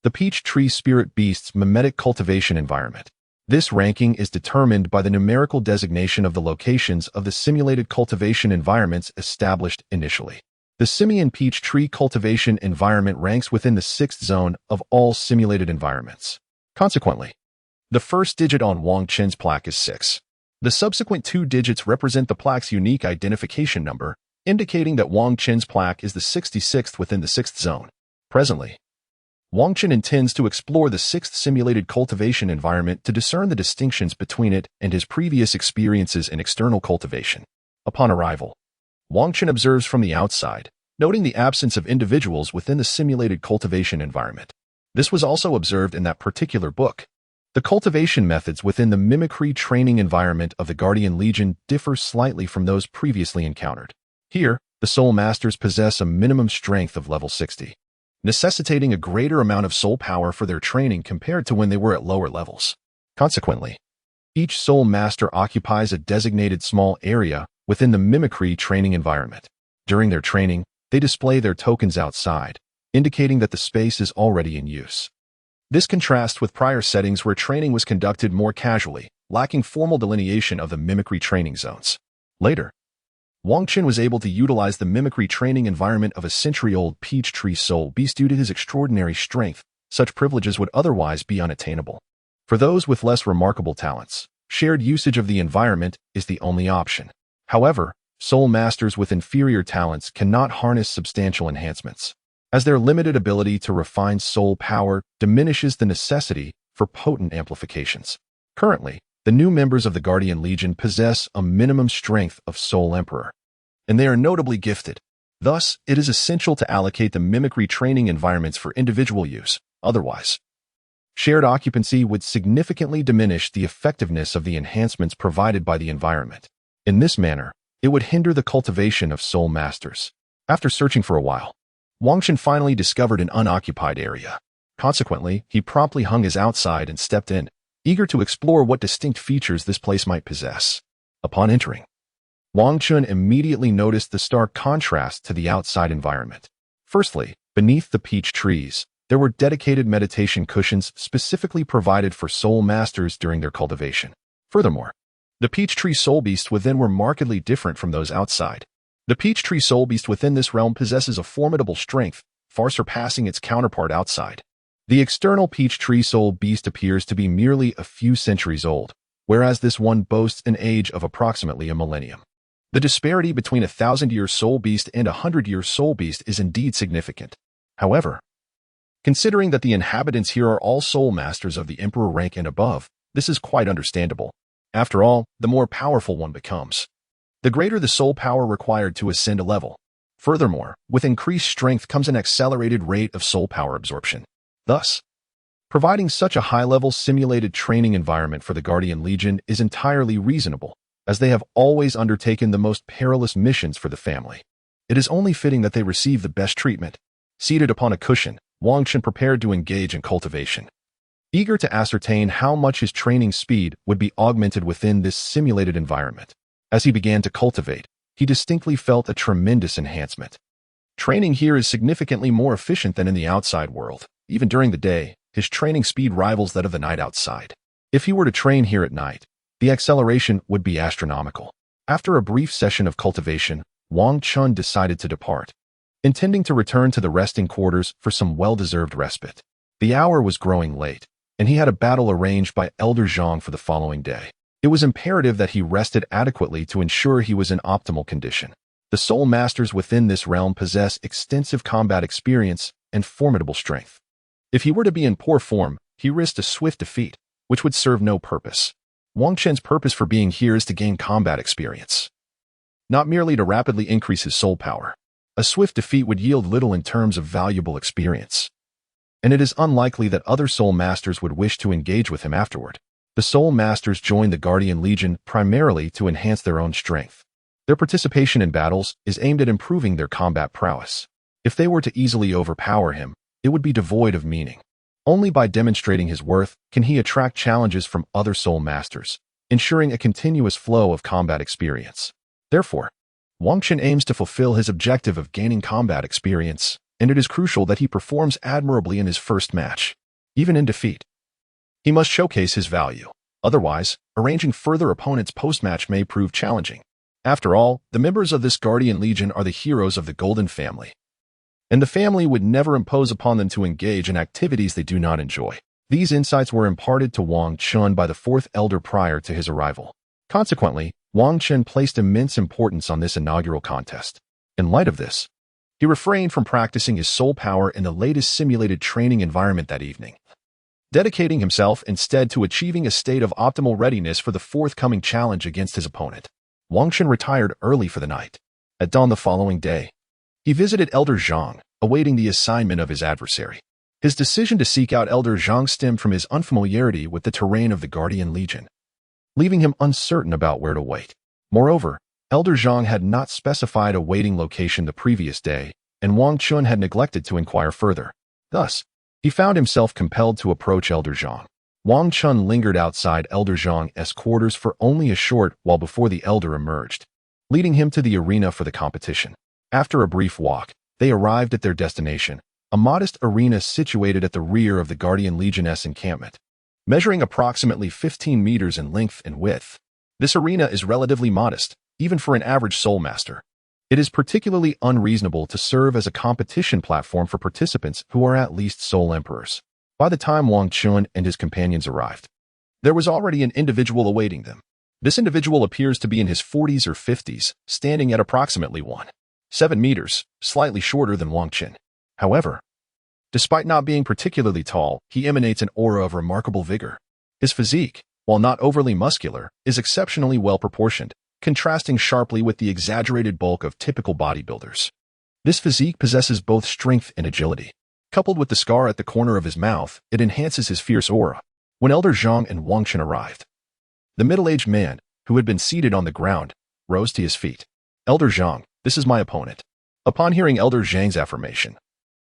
S1: the Peach Tree Spirit Beast's mimetic cultivation environment. This ranking is determined by the numerical designation of the locations of the simulated cultivation environments established initially. The Simian Peach Tree cultivation environment ranks within the 6th zone of all simulated environments. Consequently, the first digit on Wang Chun's plaque is 6. The subsequent 2 digits represent the plaque's unique identification number, indicating that Wang Chun's plaque is the 66th within the 6th zone. Presently, Wang Chun intends to explore the 6th simulated cultivation environment to discern the distinctions between it and his previous experiences in external cultivation. Upon arrival, Wang Chun observes from the outside, noting the absence of individuals within the simulated cultivation environment. This was also observed in that particular book. The cultivation methods within the mimicry training environment of the Guardian Legion differ slightly from those previously encountered. Here, The Soul Masters possess a minimum strength of level 60, necessitating a greater amount of soul power for their training compared to when they were at lower levels. Consequently, each Soul Master occupies a designated small area within the mimicry training environment. During their training, they display their tokens outside, indicating that the space is already in use. This contrasts with prior settings where training was conducted more casually, lacking formal delineation of the mimicry training zones. Later, Wang Qin was able to utilize the mimicry training environment of a century-old peach tree soul beast due to his extraordinary strength. Such privileges would otherwise be unattainable. For those with less remarkable talents, shared usage of the environment is the only option. However, Soul Masters with inferior talents cannot harness substantial enhancements, as their limited ability to refine soul power diminishes the necessity for potent amplifications. Currently, the new members of the Guardian Legion possess a minimum strength of Soul Emperor, and they are notably gifted. Thus, it is essential to allocate the mimicry training environments for individual use. Otherwise, shared occupancy would significantly diminish the effectiveness of the enhancements provided by the environment. In this manner, it would hinder the cultivation of Soul Masters. After searching for a while, Wang Qin finally discovered an unoccupied area. Consequently, he promptly hung his outside and stepped in, eager to explore what distinct features this place might possess. Upon entering, Wang Qin immediately noticed the stark contrast to the outside environment. Firstly, beneath the peach trees, there were dedicated meditation cushions specifically provided for Soul Masters during their cultivation. Furthermore, the peach tree soul beasts within were markedly different from those outside. The peach tree soul beast within this realm possesses a formidable strength, far surpassing its counterpart outside. The external peach tree soul beast appears to be merely a few centuries old, whereas this one boasts an age of approximately a millennium. The disparity between a 1,000-year soul beast and a 100-year soul beast is indeed significant. However, considering that the inhabitants here are all Soul Masters of the Emperor rank and above, this is quite understandable. After all, the more powerful one becomes, the greater the soul power required to ascend a level. Furthermore, with increased strength comes an accelerated rate of soul power absorption. Thus, providing such a high-level simulated training environment for the Guardian Legion is entirely reasonable, as they have always undertaken the most perilous missions for the family. It is only fitting that they receive the best treatment. Seated upon a cushion, Wang Qin prepared to engage in cultivation. Eager to ascertain how much his training speed would be augmented within this simulated environment. As he began to cultivate, he distinctly felt a tremendous enhancement. Training here is significantly more efficient than in the outside world. Even during the day, his training speed rivals that of the night outside. If he were to train here at night, the acceleration would be astronomical. After a brief session of cultivation, Wang Qin decided to depart, intending to return to the resting quarters for some well-deserved respite. The hour was growing late, and he had a battle arranged by Elder Zhang for the following day. It was imperative that he rested adequately to ensure he was in optimal condition. The Soul Masters within this realm possess extensive combat experience and formidable strength. If he were to be in poor form, he risked a swift defeat, which would serve no purpose. Wang Qin's purpose for being here is to gain combat experience, not merely to rapidly increase his soul power. A swift defeat would yield little in terms of valuable experience, and it is unlikely that other Soul Masters would wish to engage with him afterward. The Soul Masters joined the Guardian Legion primarily to enhance their own strength. Their participation in battles is aimed at improving their combat prowess. If they were to easily overpower him, it would be devoid of meaning. Only by demonstrating his worth can he attract challenges from other Soul Masters, ensuring a continuous flow of combat experience. Therefore, Wang Qin aims to fulfill his objective of gaining combat experience, and it is crucial that he performs admirably in his first match. Even in defeat, he must showcase his value. Otherwise, arranging further opponents post-match may prove challenging. After all, the members of this Guardian Legion are the heroes of the Golden Family, and the family would never impose upon them to engage in activities they do not enjoy. These insights were imparted to Wang Qin by the fourth elder prior to his arrival. Consequently, Wang Qin placed immense importance on this inaugural contest. In light of this, he refrained from practicing his soul power in the latest simulated training environment that evening, dedicating himself instead to achieving a state of optimal readiness for the forthcoming challenge against his opponent. Wang Qin retired early for the night. At dawn the following day, he visited Elder Zhang, awaiting the assignment of his adversary. His decision to seek out Elder Zhang stemmed from his unfamiliarity with the terrain of the Guardian Legion, leaving him uncertain about where to wait. Moreover, Elder Zhang had not specified a waiting location the previous day, and Wang Chun had neglected to inquire further. Thus, he found himself compelled to approach Elder Zhang. Wang Chun lingered outside Elder Zhang's quarters for only a short while before the elder emerged, leading him to the arena for the competition. After a brief walk, they arrived at their destination, a modest arena situated at the rear of the Guardian Legion's encampment. Measuring approximately 15 meters in length and width, this arena is relatively modest, even for an average soul master. It is particularly unreasonable to serve as a competition platform for participants who are at least soul emperors. By the time Wang Chun and his companions arrived, there was already an individual awaiting them. This individual appears to be in his 40s or 50s, standing at approximately 1.7 meters, slightly shorter than Wang Chun. However, despite not being particularly tall, he emanates an aura of remarkable vigor. His physique, while not overly muscular, is exceptionally well proportioned, contrasting sharply with the exaggerated bulk of typical bodybuilders. This physique possesses both strength and agility. Coupled with the scar at the corner of his mouth, it enhances his fierce aura. When Elder Zhang and Wang Chun arrived, the middle-aged man, who had been seated on the ground, rose to his feet. Elder Zhang, this is my opponent. Upon hearing Elder Zhang's affirmation,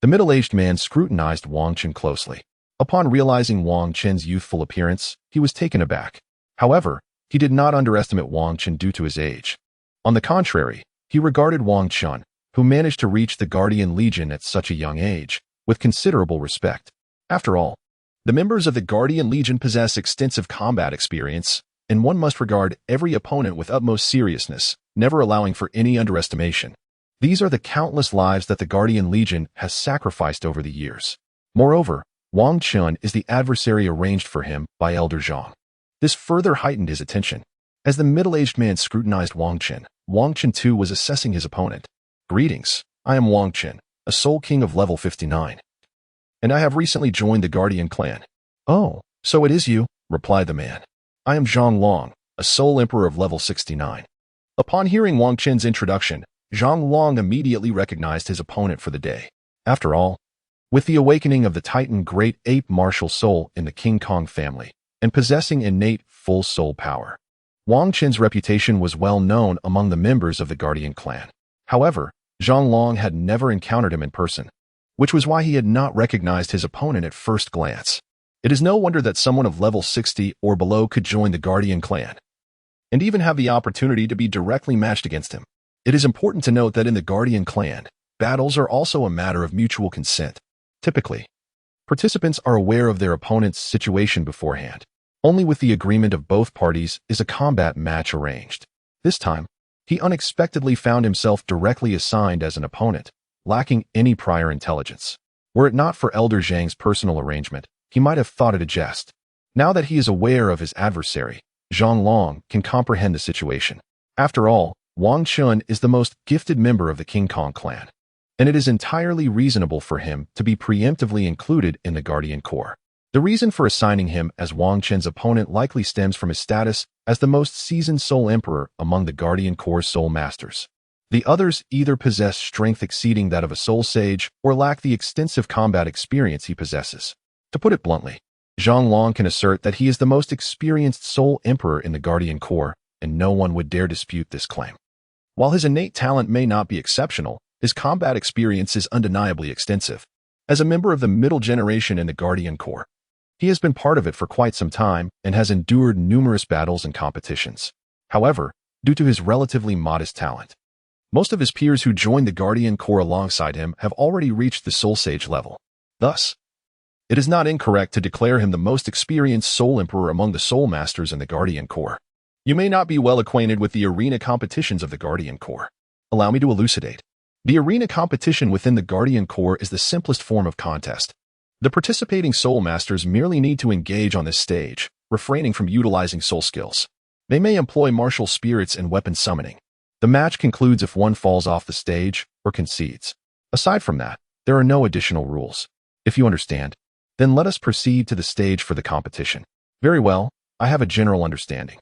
S1: the middle-aged man scrutinized Wang Chun closely. Upon realizing Wang Chun's youthful appearance, he was taken aback. However, he did not underestimate Wang Chun due to his age. On the contrary, he regarded Wang Chun, who managed to reach the Guardian Legion at such a young age, with considerable respect. After all, the members of the Guardian Legion possess extensive combat experience, and one must regard every opponent with utmost seriousness, never allowing for any underestimation. These are the countless lives that the Guardian Legion has sacrificed over the years. Moreover, Wang Chun is the adversary arranged for him by Elder Zhang. This further heightened his attention. As the middle-aged man scrutinized Wang Chun too was assessing his opponent. Greetings, I am Wang Chun, a Soul King of level 59. And I have recently joined the Guardian clan. Oh, so it is you, replied the man. I am Zhang Long, a Soul Emperor of level 69. Upon hearing Wang Chun's introduction, Zhang Long immediately recognized his opponent for the day. After all, with the awakening of the Titan Great Ape Martial Soul in the King Kong family, and possessing innate full soul power, Wang Chun's reputation was well known among the members of the Guardian clan. However, Zhang Long had never encountered him in person, which was why he had not recognized his opponent at first glance. It is no wonder that someone of level 60 or below could join the Guardian clan, and even have the opportunity to be directly matched against him. It is important to note that in the Guardian clan, battles are also a matter of mutual consent. Typically, participants are aware of their opponent's situation beforehand. Only with the agreement of both parties is a combat match arranged. This time, he unexpectedly found himself directly assigned as an opponent, lacking any prior intelligence. Were it not for Elder Zhang's personal arrangement, he might have thought it a jest. Now that he is aware of his adversary, Zhang Long can comprehend the situation. After all, Wang Chun is the most gifted member of the King Kong clan, and it is entirely reasonable for him to be preemptively included in the Guardian Corps. The reason for assigning him as Wang Chun's opponent likely stems from his status as the most seasoned Soul Emperor among the Guardian Corps Soul Masters. The others either possess strength exceeding that of a Soul Sage or lack the extensive combat experience he possesses. To put it bluntly, Zhang Long can assert that he is the most experienced Soul Emperor in the Guardian Corps, and no one would dare dispute this claim. While his innate talent may not be exceptional, his combat experience is undeniably extensive. As a member of the middle generation in the Guardian Corps, he has been part of it for quite some time and has endured numerous battles and competitions. However, due to his relatively modest talent, most of his peers who joined the Guardian Corps alongside him have already reached the Soul Sage level. Thus, it is not incorrect to declare him the most experienced Soul Emperor among the Soul Masters in the Guardian Corps. You may not be well acquainted with the arena competitions of the Guardian Corps. Allow me to elucidate. The arena competition within the Guardian Corps is the simplest form of contest. The participating Soul Masters merely need to engage on this stage, refraining from utilizing soul skills. They may employ martial spirits and weapon summoning. The match concludes if one falls off the stage or concedes. Aside from that, there are no additional rules. If you understand, then let us proceed to the stage for the competition. Very well, I have a general understanding.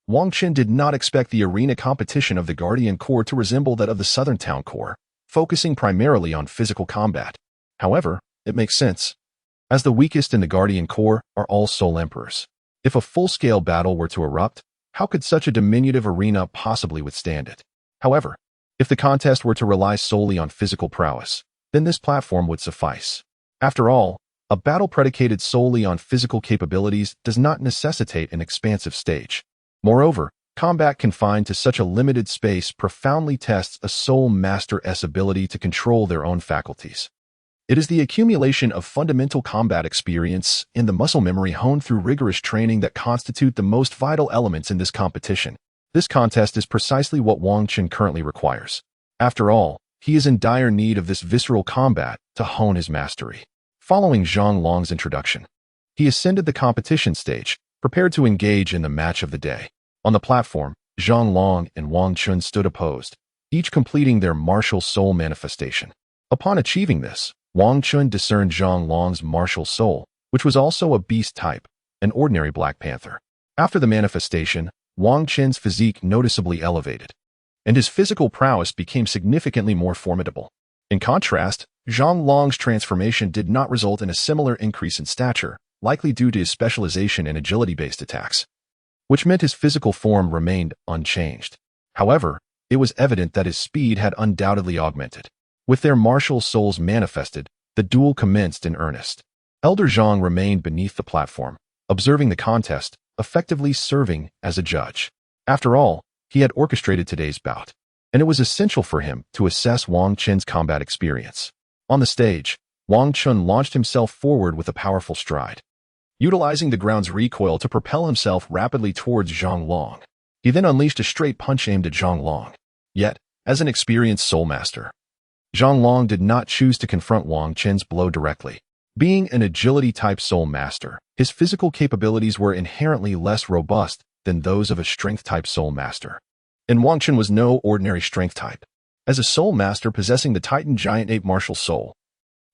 S1: Wang Chun did not expect the arena competition of the Guardian Corps to resemble that of the Southern Town Corps, focusing primarily on physical combat. However, it makes sense, as the weakest in the Guardian Corps are all Soul Emperors. If a full-scale battle were to erupt, How could such a diminutive arena possibly withstand it? However, if the contest were to rely solely on physical prowess, then this platform would suffice. After all, a battle predicated solely on physical capabilities does not necessitate an expansive stage. Moreover, combat confined to such a limited space profoundly tests a soul master's ability to control their own faculties. It is the accumulation of fundamental combat experience and the muscle memory honed through rigorous training that constitute the most vital elements in this competition. This contest is precisely what Wang Qin currently requires. After all, he is in dire need of this visceral combat to hone his mastery. Following Zhang Long's introduction, he ascended the competition stage, prepared to engage in the match of the day. On the platform, Zhang Long and Wang Qin stood opposed, each completing their martial soul manifestation. Upon achieving this, Wang Qin discerned Zhang Long's martial soul, which was also a beast type, an ordinary Black Panther. After the manifestation, Wang Qin's physique noticeably elevated, and his physical prowess became significantly more formidable. In contrast, Zhang Long's transformation did not result in a similar increase in stature, likely due to his specialization in agility-based attacks, which meant his physical form remained unchanged. However, it was evident that his speed had undoubtedly augmented. With their martial souls manifested, the duel commenced in earnest. Elder Zhang remained beneath the platform, observing the contest, effectively serving as a judge. After all, he had orchestrated today's bout, and it was essential for him to assess Wang Qin's combat experience. On the stage, Wang Qin launched himself forward with a powerful stride, utilizing the ground's recoil to propel himself rapidly towards Zhang Long. He then unleashed a straight punch aimed at Zhang Long. Yet, as an experienced soul master, Zhang Long did not choose to confront Wang Qin's blow directly. Being an agility-type soul master, his physical capabilities were inherently less robust than those of a strength-type soul master. And Wang Qin was no ordinary strength type. As a soul master possessing the Titan Giant Ape martial soul,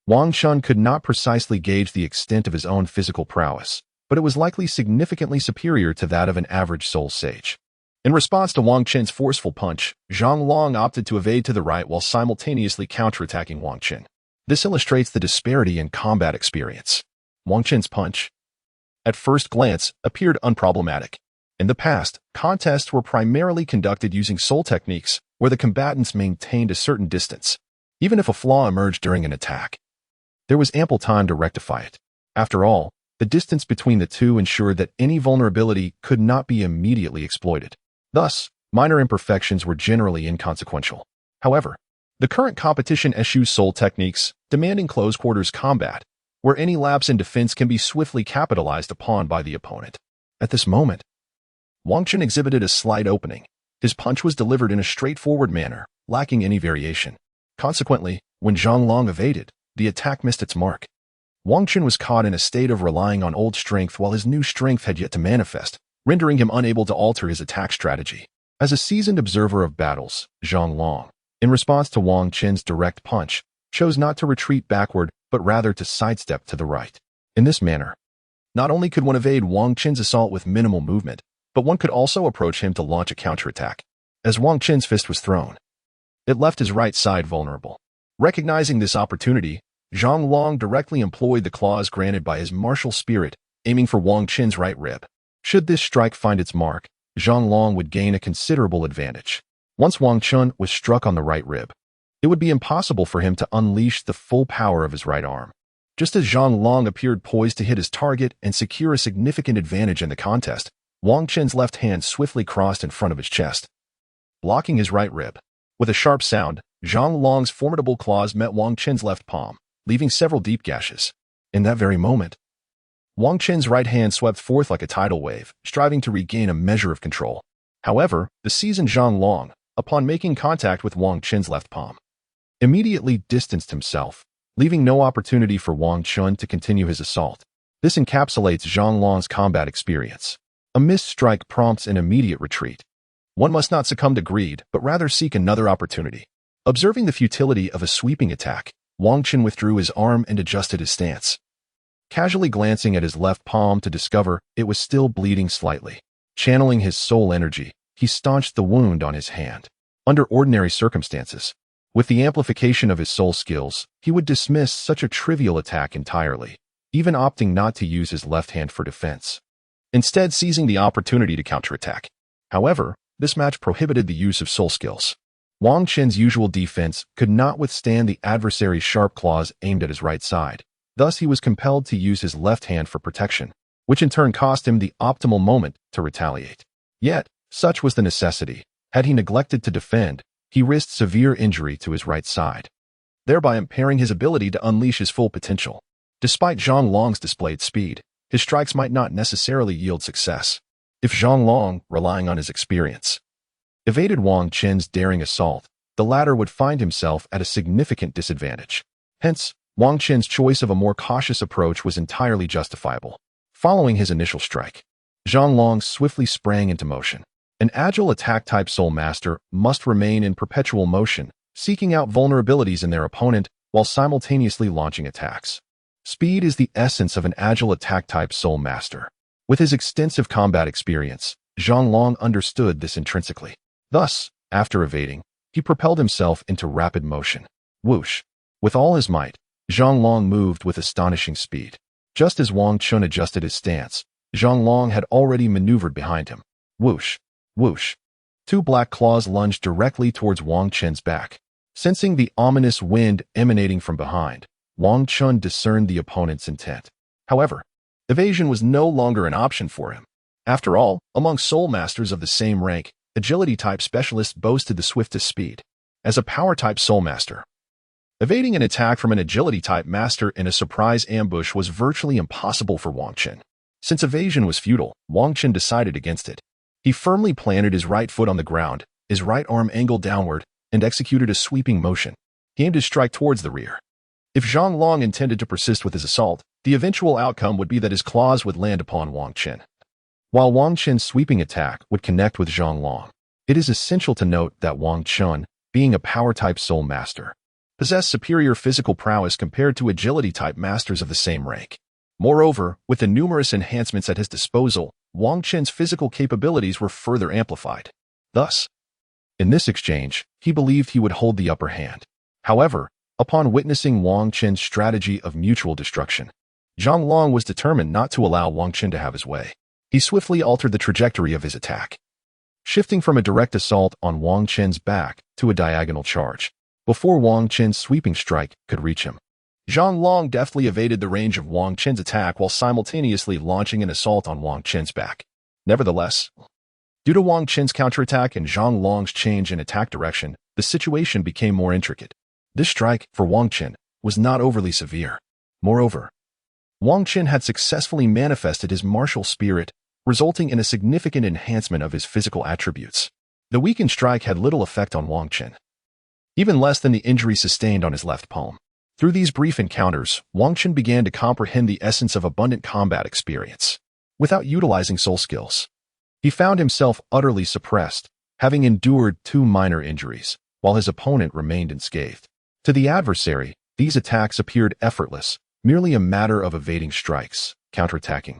S1: Wang Qin could not precisely gauge the extent of his own physical prowess, but it was likely significantly superior to that of an average soul sage. In response to Wang Qin's forceful punch, Zhang Long opted to evade to the right while simultaneously counterattacking Wang Qin. This illustrates the disparity in combat experience. Wang Qin's punch, at first glance, appeared unproblematic. In the past, contests were primarily conducted using soul techniques, where the combatants maintained a certain distance. Even if a flaw emerged during an attack, there was ample time to rectify it. After all, the distance between the two ensured that any vulnerability could not be immediately exploited. Thus, minor imperfections were generally inconsequential. However, the current competition eschews soul techniques, demanding close-quarters combat, where any lapse in defense can be swiftly capitalized upon by the opponent. At this moment, Wang Qin exhibited a slight opening. His punch was delivered in a straightforward manner, lacking any variation. Consequently, when Zhang Long evaded, the attack missed its mark. Wang Qin was caught in a state of relying on old strength while his new strength had yet to manifest, rendering him unable to alter his attack strategy. As a seasoned observer of battles, Zhang Long, in response to Wang Qin's direct punch, chose not to retreat backward but rather to sidestep to the right. In this manner, not only could one evade Wang Qin's assault with minimal movement, but one could also approach him to launch a counterattack. As Wang Qin's fist was thrown, it left his right side vulnerable. Recognizing this opportunity, Zhang Long directly employed the claws granted by his martial spirit, aiming for Wang Qin's right rib. Should this strike find its mark, Zhang Long would gain a considerable advantage. Once Wang Qin was struck on the right rib, it would be impossible for him to unleash the full power of his right arm. Just as Zhang Long appeared poised to hit his target and secure a significant advantage in the contest, Wang Qin's left hand swiftly crossed in front of his chest, blocking his right rib. With a sharp sound, Zhang Long's formidable claws met Wang Qin's left palm, leaving several deep gashes. In that very moment, Wang Qin's right hand swept forth like a tidal wave, striving to regain a measure of control. However, the seasoned Zhang Long, upon making contact with Wang Qin's left palm, immediately distanced himself, leaving no opportunity for Wang Qin to continue his assault. This encapsulates Zhang Long's combat experience. A missed strike prompts an immediate retreat. One must not succumb to greed, but rather seek another opportunity. Observing the futility of a sweeping attack, Wang Qin withdrew his arm and adjusted his stance, casually glancing at his left palm to discover it was still bleeding slightly. Channeling his soul energy, he staunched the wound on his hand. Under ordinary circumstances, with the amplification of his soul skills, he would dismiss such a trivial attack entirely, even opting not to use his left hand for defense, instead seizing the opportunity to counterattack. However, this match prohibited the use of soul skills. Wang Qin's usual defense could not withstand the adversary's sharp claws aimed at his right side. Thus, he was compelled to use his left hand for protection, which in turn cost him the optimal moment to retaliate. Yet, such was the necessity. Had he neglected to defend, he risked severe injury to his right side, thereby impairing his ability to unleash his full potential. Despite Zhang Long's displayed speed, his strikes might not necessarily yield success. If Zhang Long, relying on his experience, evaded Wang Qin's daring assault, the latter would find himself at a significant disadvantage. Hence, Wang Qin's choice of a more cautious approach was entirely justifiable. Following his initial strike, Zhang Long swiftly sprang into motion. An agile attack-type Soul Master must remain in perpetual motion, seeking out vulnerabilities in their opponent while simultaneously launching attacks. Speed is the essence of an agile attack-type Soul Master. With his extensive combat experience, Zhang Long understood this intrinsically. Thus, after evading, he propelled himself into rapid motion. Whoosh! With all his might, Zhang Long moved with astonishing speed. Just as Wang Qin adjusted his stance, Zhang Long had already maneuvered behind him. Whoosh! Whoosh! Two black claws lunged directly towards Wang Qin's back. Sensing the ominous wind emanating from behind, Wang Qin discerned the opponent's intent. However, evasion was no longer an option for him. After all, among Soul Masters of the same rank, Agility-type specialists boasted the swiftest speed. As a Power-type Soul Master, evading an attack from an Agility-type Master in a surprise ambush was virtually impossible for Wang Qin. Since evasion was futile, Wang Qin decided against it. He firmly planted his right foot on the ground, his right arm angled downward, and executed a sweeping motion. He aimed his strike towards the rear. If Zhang Long intended to persist with his assault, the eventual outcome would be that his claws would land upon Wang Qin, while Wang Qin's sweeping attack would connect with Zhang Long. It is essential to note that Wang Qin, being a Power-type Soul Master, possessed superior physical prowess compared to Agility-type Masters of the same rank. Moreover, with the numerous enhancements at his disposal, Wang Qin's physical capabilities were further amplified. Thus, in this exchange, he believed he would hold the upper hand. However, upon witnessing Wang Qin's strategy of mutual destruction, Zhang Long was determined not to allow Wang Qin to have his way. He swiftly altered the trajectory of his attack, shifting from a direct assault on Wang Qin's back to a diagonal charge. Before Wang Qin's sweeping strike could reach him, Zhang Long deftly evaded the range of Wang Qin's attack while simultaneously launching an assault on Wang Qin's back. Nevertheless, due to Wang Qin's counterattack and Zhang Long's change in attack direction, the situation became more intricate. This strike, for Wang Qin, was not overly severe. Moreover, Wang Qin had successfully manifested his martial spirit, resulting in a significant enhancement of his physical attributes. The weakened strike had little effect on Wang Qin, even less than the injury sustained on his left palm. Through these brief encounters, Wang Qin began to comprehend the essence of abundant combat experience. Without utilizing soul skills, he found himself utterly suppressed, having endured 2 minor injuries, while his opponent remained unscathed. To the adversary, these attacks appeared effortless, merely a matter of evading strikes, counterattacking,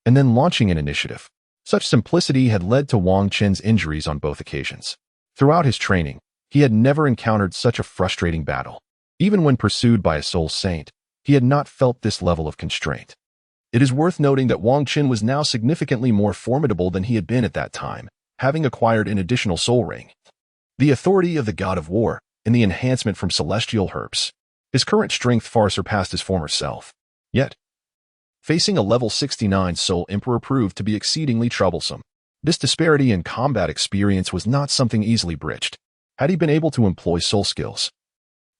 S1: and then launching an initiative. Such simplicity had led to Wang Qin's injuries on both occasions. Throughout his training, he had never encountered such a frustrating battle. Even when pursued by a soul saint, he had not felt this level of constraint. It is worth noting that Wang Qin was now significantly more formidable than he had been at that time, having acquired an additional soul ring, the authority of the god of war, and the enhancement from celestial herbs. His current strength far surpassed his former self. Yet, facing a level 69 Soul Emperor proved to be exceedingly troublesome. This disparity in combat experience was not something easily bridged. Had he been able to employ soul skills,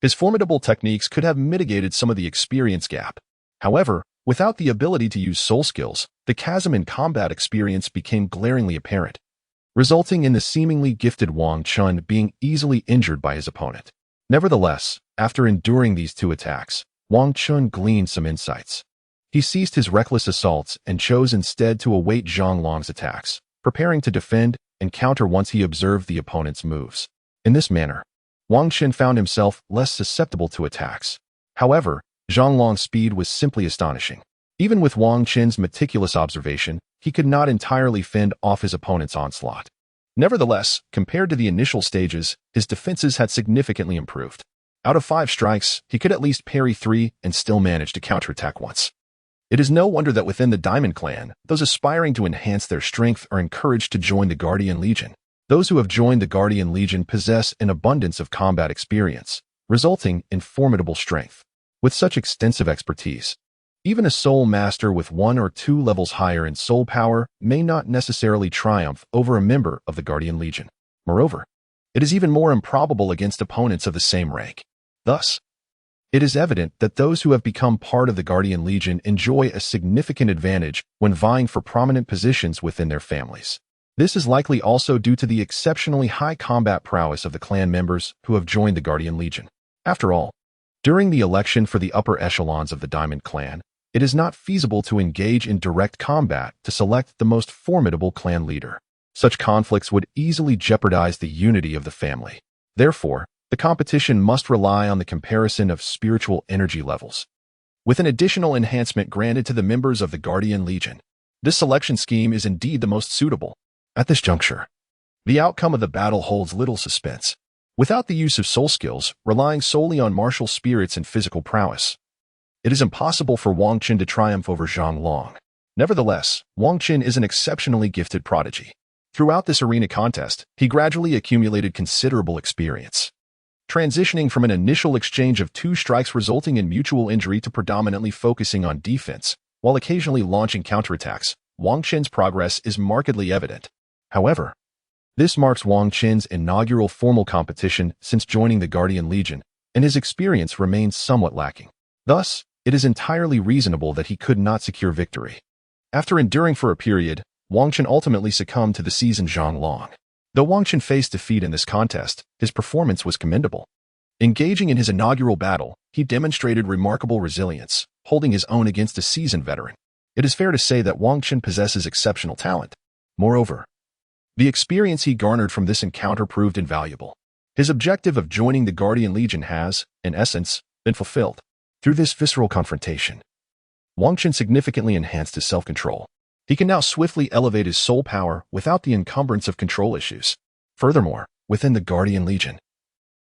S1: his formidable techniques could have mitigated some of the experience gap. However, without the ability to use soul skills, the chasm in combat experience became glaringly apparent, resulting in the seemingly gifted Wang Qin being easily injured by his opponent. Nevertheless, after enduring these 2 attacks, Wang Qin gleaned some insights. He ceased his reckless assaults and chose instead to await Zhang Long's attacks, preparing to defend and counter once he observed the opponent's moves. In this manner, Wang Qin found himself less susceptible to attacks. However, Zhang Long's speed was simply astonishing. Even with Wang Qin's meticulous observation, he could not entirely fend off his opponent's onslaught. Nevertheless, compared to the initial stages, his defenses had significantly improved. Out of 5 strikes, he could at least parry 3 and still manage to counterattack once. It is no wonder that within the Diamond Clan, those aspiring to enhance their strength are encouraged to join the Guardian Legion. Those who have joined the Guardian Legion possess an abundance of combat experience, resulting in formidable strength. With such extensive expertise, even a soul master with 1 or 2 levels higher in soul power may not necessarily triumph over a member of the Guardian Legion. Moreover, it is even more improbable against opponents of the same rank. Thus, it is evident that those who have become part of the Guardian Legion enjoy a significant advantage when vying for prominent positions within their families. This is likely also due to the exceptionally high combat prowess of the clan members who have joined the Guardian Legion. After all, during the election for the upper echelons of the Diamond Clan, it is not feasible to engage in direct combat to select the most formidable clan leader. Such conflicts would easily jeopardize the unity of the family. Therefore, the competition must rely on the comparison of spiritual energy levels, with an additional enhancement granted to the members of the Guardian Legion. This selection scheme is indeed the most suitable. At this juncture, the outcome of the battle holds little suspense. Without the use of soul skills, relying solely on martial spirits and physical prowess, it is impossible for Wang Qin to triumph over Zhang Long. Nevertheless, Wang Qin is an exceptionally gifted prodigy. Throughout this arena contest, he gradually accumulated considerable experience, transitioning from an initial exchange of 2 strikes resulting in mutual injury to predominantly focusing on defense, while occasionally launching counterattacks. Wang Qin's progress is markedly evident. However, this marks Wang Qin's inaugural formal competition since joining the Guardian Legion, and his experience remains somewhat lacking. Thus, it is entirely reasonable that he could not secure victory. After enduring for a period, Wang Qin ultimately succumbed to the seasoned Zhang Long. Though Wang Qin faced defeat in this contest, his performance was commendable. Engaging in his inaugural battle, he demonstrated remarkable resilience, holding his own against a seasoned veteran. It is fair to say that Wang Qin possesses exceptional talent. Moreover, the experience he garnered from this encounter proved invaluable. His objective of joining the Guardian Legion has, in essence, been fulfilled. Through this visceral confrontation, Wang Qin significantly enhanced his self-control. He can now swiftly elevate his soul power without the encumbrance of control issues. Furthermore, within the Guardian Legion,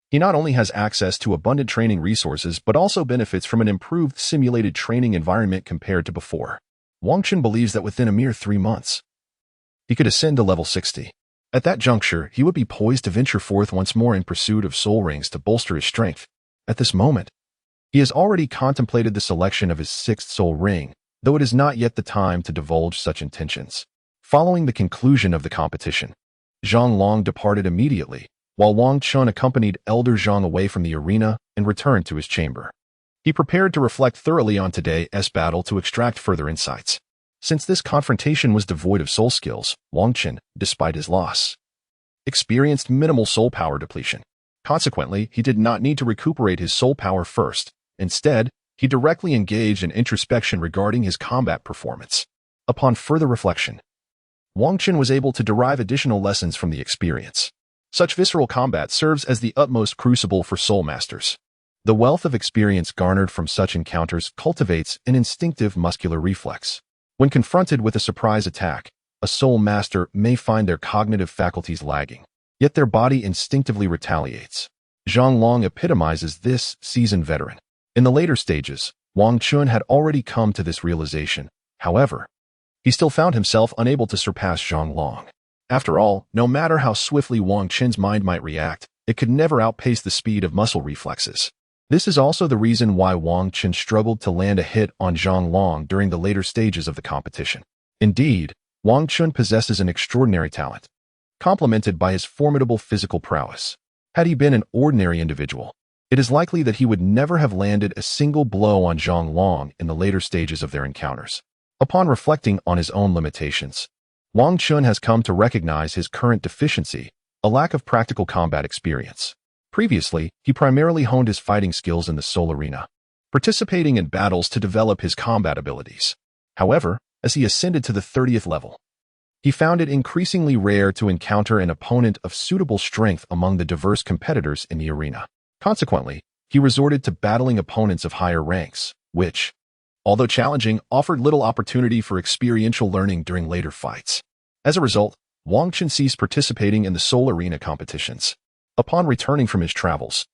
S1: he not only has access to abundant training resources but also benefits from an improved simulated training environment compared to before. Wang Qin believes that within a mere 3 months, he could ascend to level 60. At that juncture, he would be poised to venture forth once more in pursuit of soul rings to bolster his strength. At this moment, he has already contemplated the selection of his 6th soul ring, though it is not yet the time to divulge such intentions. Following the conclusion of the competition, Zhang Long departed immediately, while Wang Qin accompanied Elder Zhang away from the arena and returned to his chamber. He prepared to reflect thoroughly on today's battle to extract further insights. Since this confrontation was devoid of soul skills, Wang Qin, despite his loss, experienced minimal soul power depletion. Consequently, he did not need to recuperate his soul power first. Instead, he directly engaged in introspection regarding his combat performance. Upon further reflection, Wang Qin was able to derive additional lessons from the experience. Such visceral combat serves as the utmost crucible for soul masters. The wealth of experience garnered from such encounters cultivates an instinctive muscular reflex. When confronted with a surprise attack, a soul master may find their cognitive faculties lagging, yet their body instinctively retaliates. Zhang Long epitomizes this seasoned veteran. In the later stages, Wang Qin had already come to this realization. However, he still found himself unable to surpass Zhang Long. After all, no matter how swiftly Wang Qin's mind might react, it could never outpace the speed of muscle reflexes. This is also the reason why Wang Qin struggled to land a hit on Zhang Long during the later stages of the competition. Indeed, Wang Qin possesses an extraordinary talent, complemented by his formidable physical prowess. Had he been an ordinary individual, it is likely that he would never have landed a single blow on Zhang Long in the later stages of their encounters. Upon reflecting on his own limitations, Wang Qin has come to recognize his current deficiency, a lack of practical combat experience. Previously, he primarily honed his fighting skills in the soul arena, participating in battles to develop his combat abilities. However, as he ascended to the 30th level, he found it increasingly rare to encounter an opponent of suitable strength among the diverse competitors in the arena. Consequently, he resorted to battling opponents of higher ranks, which, although challenging, offered little opportunity for experiential learning during later fights. As a result, Wang Qin ceased participating in the soul arena competitions. Upon returning from his travels,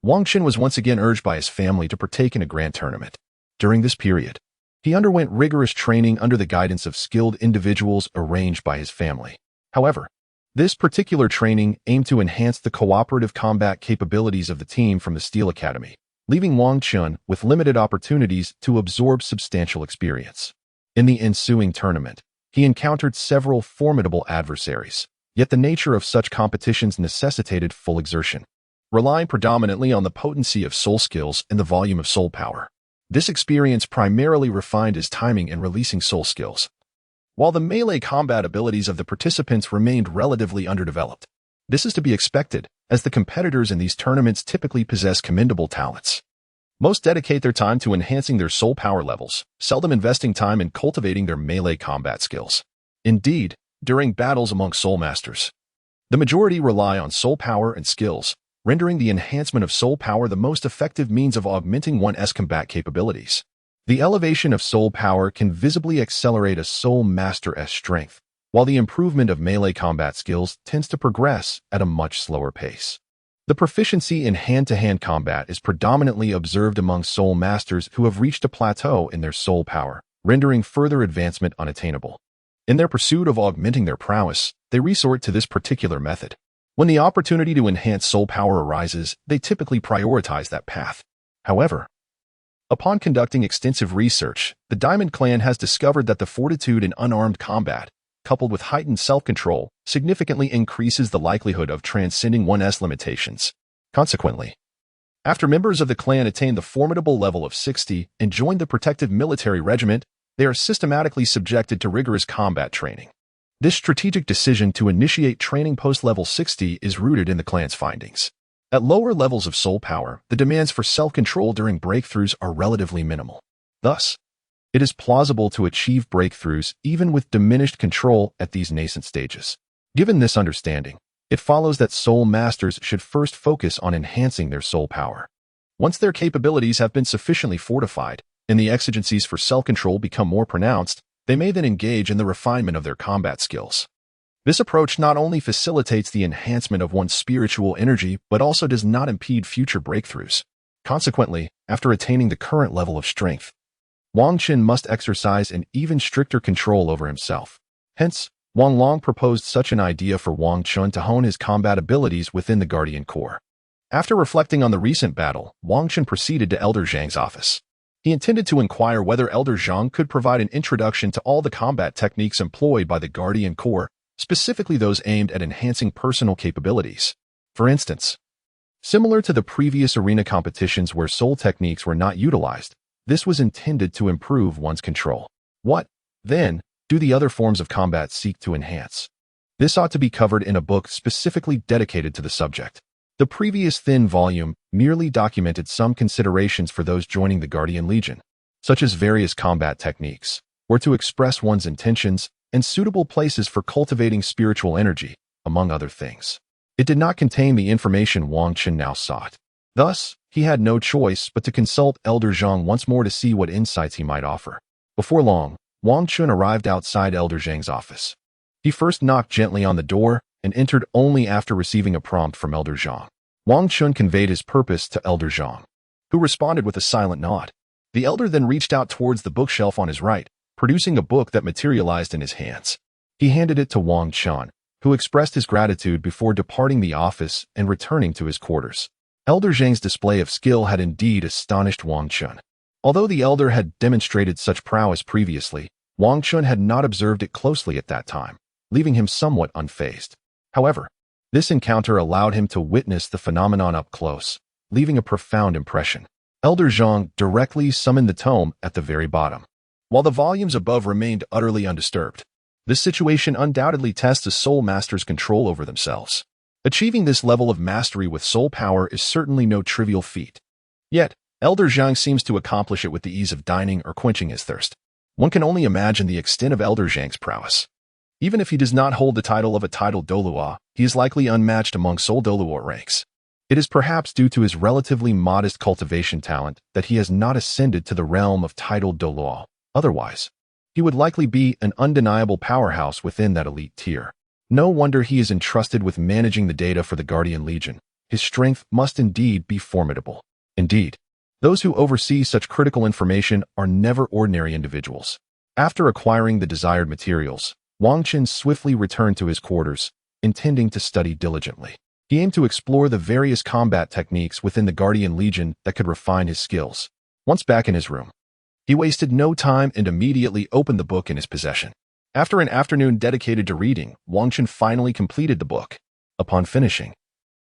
S1: Wang Qin was once again urged by his family to partake in a grand tournament. During this period, He underwent rigorous training under the guidance of skilled individuals arranged by his family. However, this particular training aimed to enhance the cooperative combat capabilities of the team from the Steel Academy, leaving Wang Chun with limited opportunities to absorb substantial experience. In the ensuing tournament, he encountered several formidable adversaries, yet the nature of such competitions necessitated full exertion, relying predominantly on the potency of soul skills and the volume of soul power. This experience primarily refined his timing and releasing soul skills, while the melee combat abilities of the participants remained relatively underdeveloped. This is to be expected, as the competitors in these tournaments typically possess commendable talents. Most dedicate their time to enhancing their soul power levels, seldom investing time in cultivating their melee combat skills. Indeed, during battles among soul masters, the majority rely on soul power and skills, rendering the enhancement of soul power the most effective means of augmenting one's combat capabilities. The elevation of soul power can visibly accelerate a soul master's strength, while the improvement of melee combat skills tends to progress at a much slower pace. The proficiency in hand-to-hand combat is predominantly observed among soul masters who have reached a plateau in their soul power, rendering further advancement unattainable. In their pursuit of augmenting their prowess, they resort to this particular method. When the opportunity to enhance soul power arises, they typically prioritize that path. However, upon conducting extensive research, the Diamond Clan has discovered that the fortitude in unarmed combat, coupled with heightened self-control, significantly increases the likelihood of transcending one's limitations. Consequently, after members of the clan attain the formidable level of 60 and join the protective military regiment, they are systematically subjected to rigorous combat training. This strategic decision to initiate training post-level 60 is rooted in the clan's findings. At lower levels of soul power, the demands for self-control during breakthroughs are relatively minimal. Thus, it is plausible to achieve breakthroughs even with diminished control at these nascent stages. Given this understanding, it follows that soul masters should first focus on enhancing their soul power. Once their capabilities have been sufficiently fortified and the exigencies for self-control become more pronounced, they may then engage in the refinement of their combat skills. This approach not only facilitates the enhancement of one's spiritual energy, but also does not impede future breakthroughs. Consequently, after attaining the current level of strength, Wang Chun must exercise an even stricter control over himself. Hence, Wang Long proposed such an idea for Wang Chun to hone his combat abilities within the Guardian Corps. After reflecting on the recent battle, Wang Chun proceeded to Elder Zhang's office. He intended to inquire whether Elder Zhang could provide an introduction to all the combat techniques employed by the Guardian Corps, specifically those aimed at enhancing personal capabilities. For instance, similar to the previous arena competitions where soul techniques were not utilized, this was intended to improve one's control. What, then, do the other forms of combat seek to enhance? This ought to be covered in a book specifically dedicated to the subject. The previous thin volume merely documented some considerations for those joining the Guardian Legion, such as various combat techniques, or to express one's intentions, and suitable places for cultivating spiritual energy, among other things. It did not contain the information Wang Chun now sought. Thus, he had no choice but to consult Elder Zhang once more to see what insights he might offer. Before long, Wang Chun arrived outside Elder Zhang's office. He first knocked gently on the door and entered only after receiving a prompt from Elder Zhang. Wang Chun conveyed his purpose to Elder Zhang, who responded with a silent nod. The elder then reached out towards the bookshelf on his right, producing a book that materialized in his hands. He handed it to Wang Chun, who expressed his gratitude before departing the office and returning to his quarters. Elder Zhang's display of skill had indeed astonished Wang Chun. Although the elder had demonstrated such prowess previously, Wang Chun had not observed it closely at that time, leaving him somewhat unfazed. However, this encounter allowed him to witness the phenomenon up close, leaving a profound impression. Elder Zhang directly summoned the tome at the very bottom, while the volumes above remained utterly undisturbed. This situation undoubtedly tests a soul master's control over themselves. Achieving this level of mastery with soul power is certainly no trivial feat. Yet, Elder Zhang seems to accomplish it with the ease of dining or quenching his thirst. One can only imagine the extent of Elder Zhang's prowess. Even if he does not hold the title of a titled Douluo, he is likely unmatched among soul Douluo ranks. It is perhaps due to his relatively modest cultivation talent that he has not ascended to the realm of titled Douluo. Otherwise, he would likely be an undeniable powerhouse within that elite tier. No wonder he is entrusted with managing the data for the Guardian Legion. His strength must indeed be formidable. Indeed, Those who oversee such critical information are never ordinary individuals. After acquiring the desired materials, Wang Qin swiftly returned to his quarters, intending to study diligently. He aimed to explore the various combat techniques within the Guardian Legion that could refine his skills. Once back in his room, he wasted no time and immediately opened the book in his possession. After an afternoon dedicated to reading, Wang Qin finally completed the book. Upon finishing,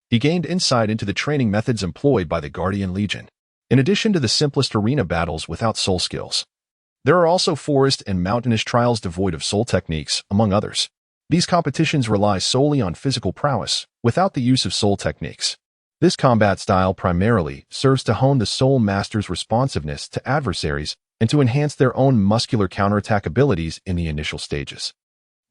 S1: he gained insight into the training methods employed by the Guardian Legion. In addition to the simplest arena battles without soul skills, there are also forest and mountainous trials devoid of soul techniques, among others. These competitions rely solely on physical prowess, without the use of soul techniques. This combat style primarily serves to hone the soul master's responsiveness to adversaries and to enhance their own muscular counterattack abilities in the initial stages.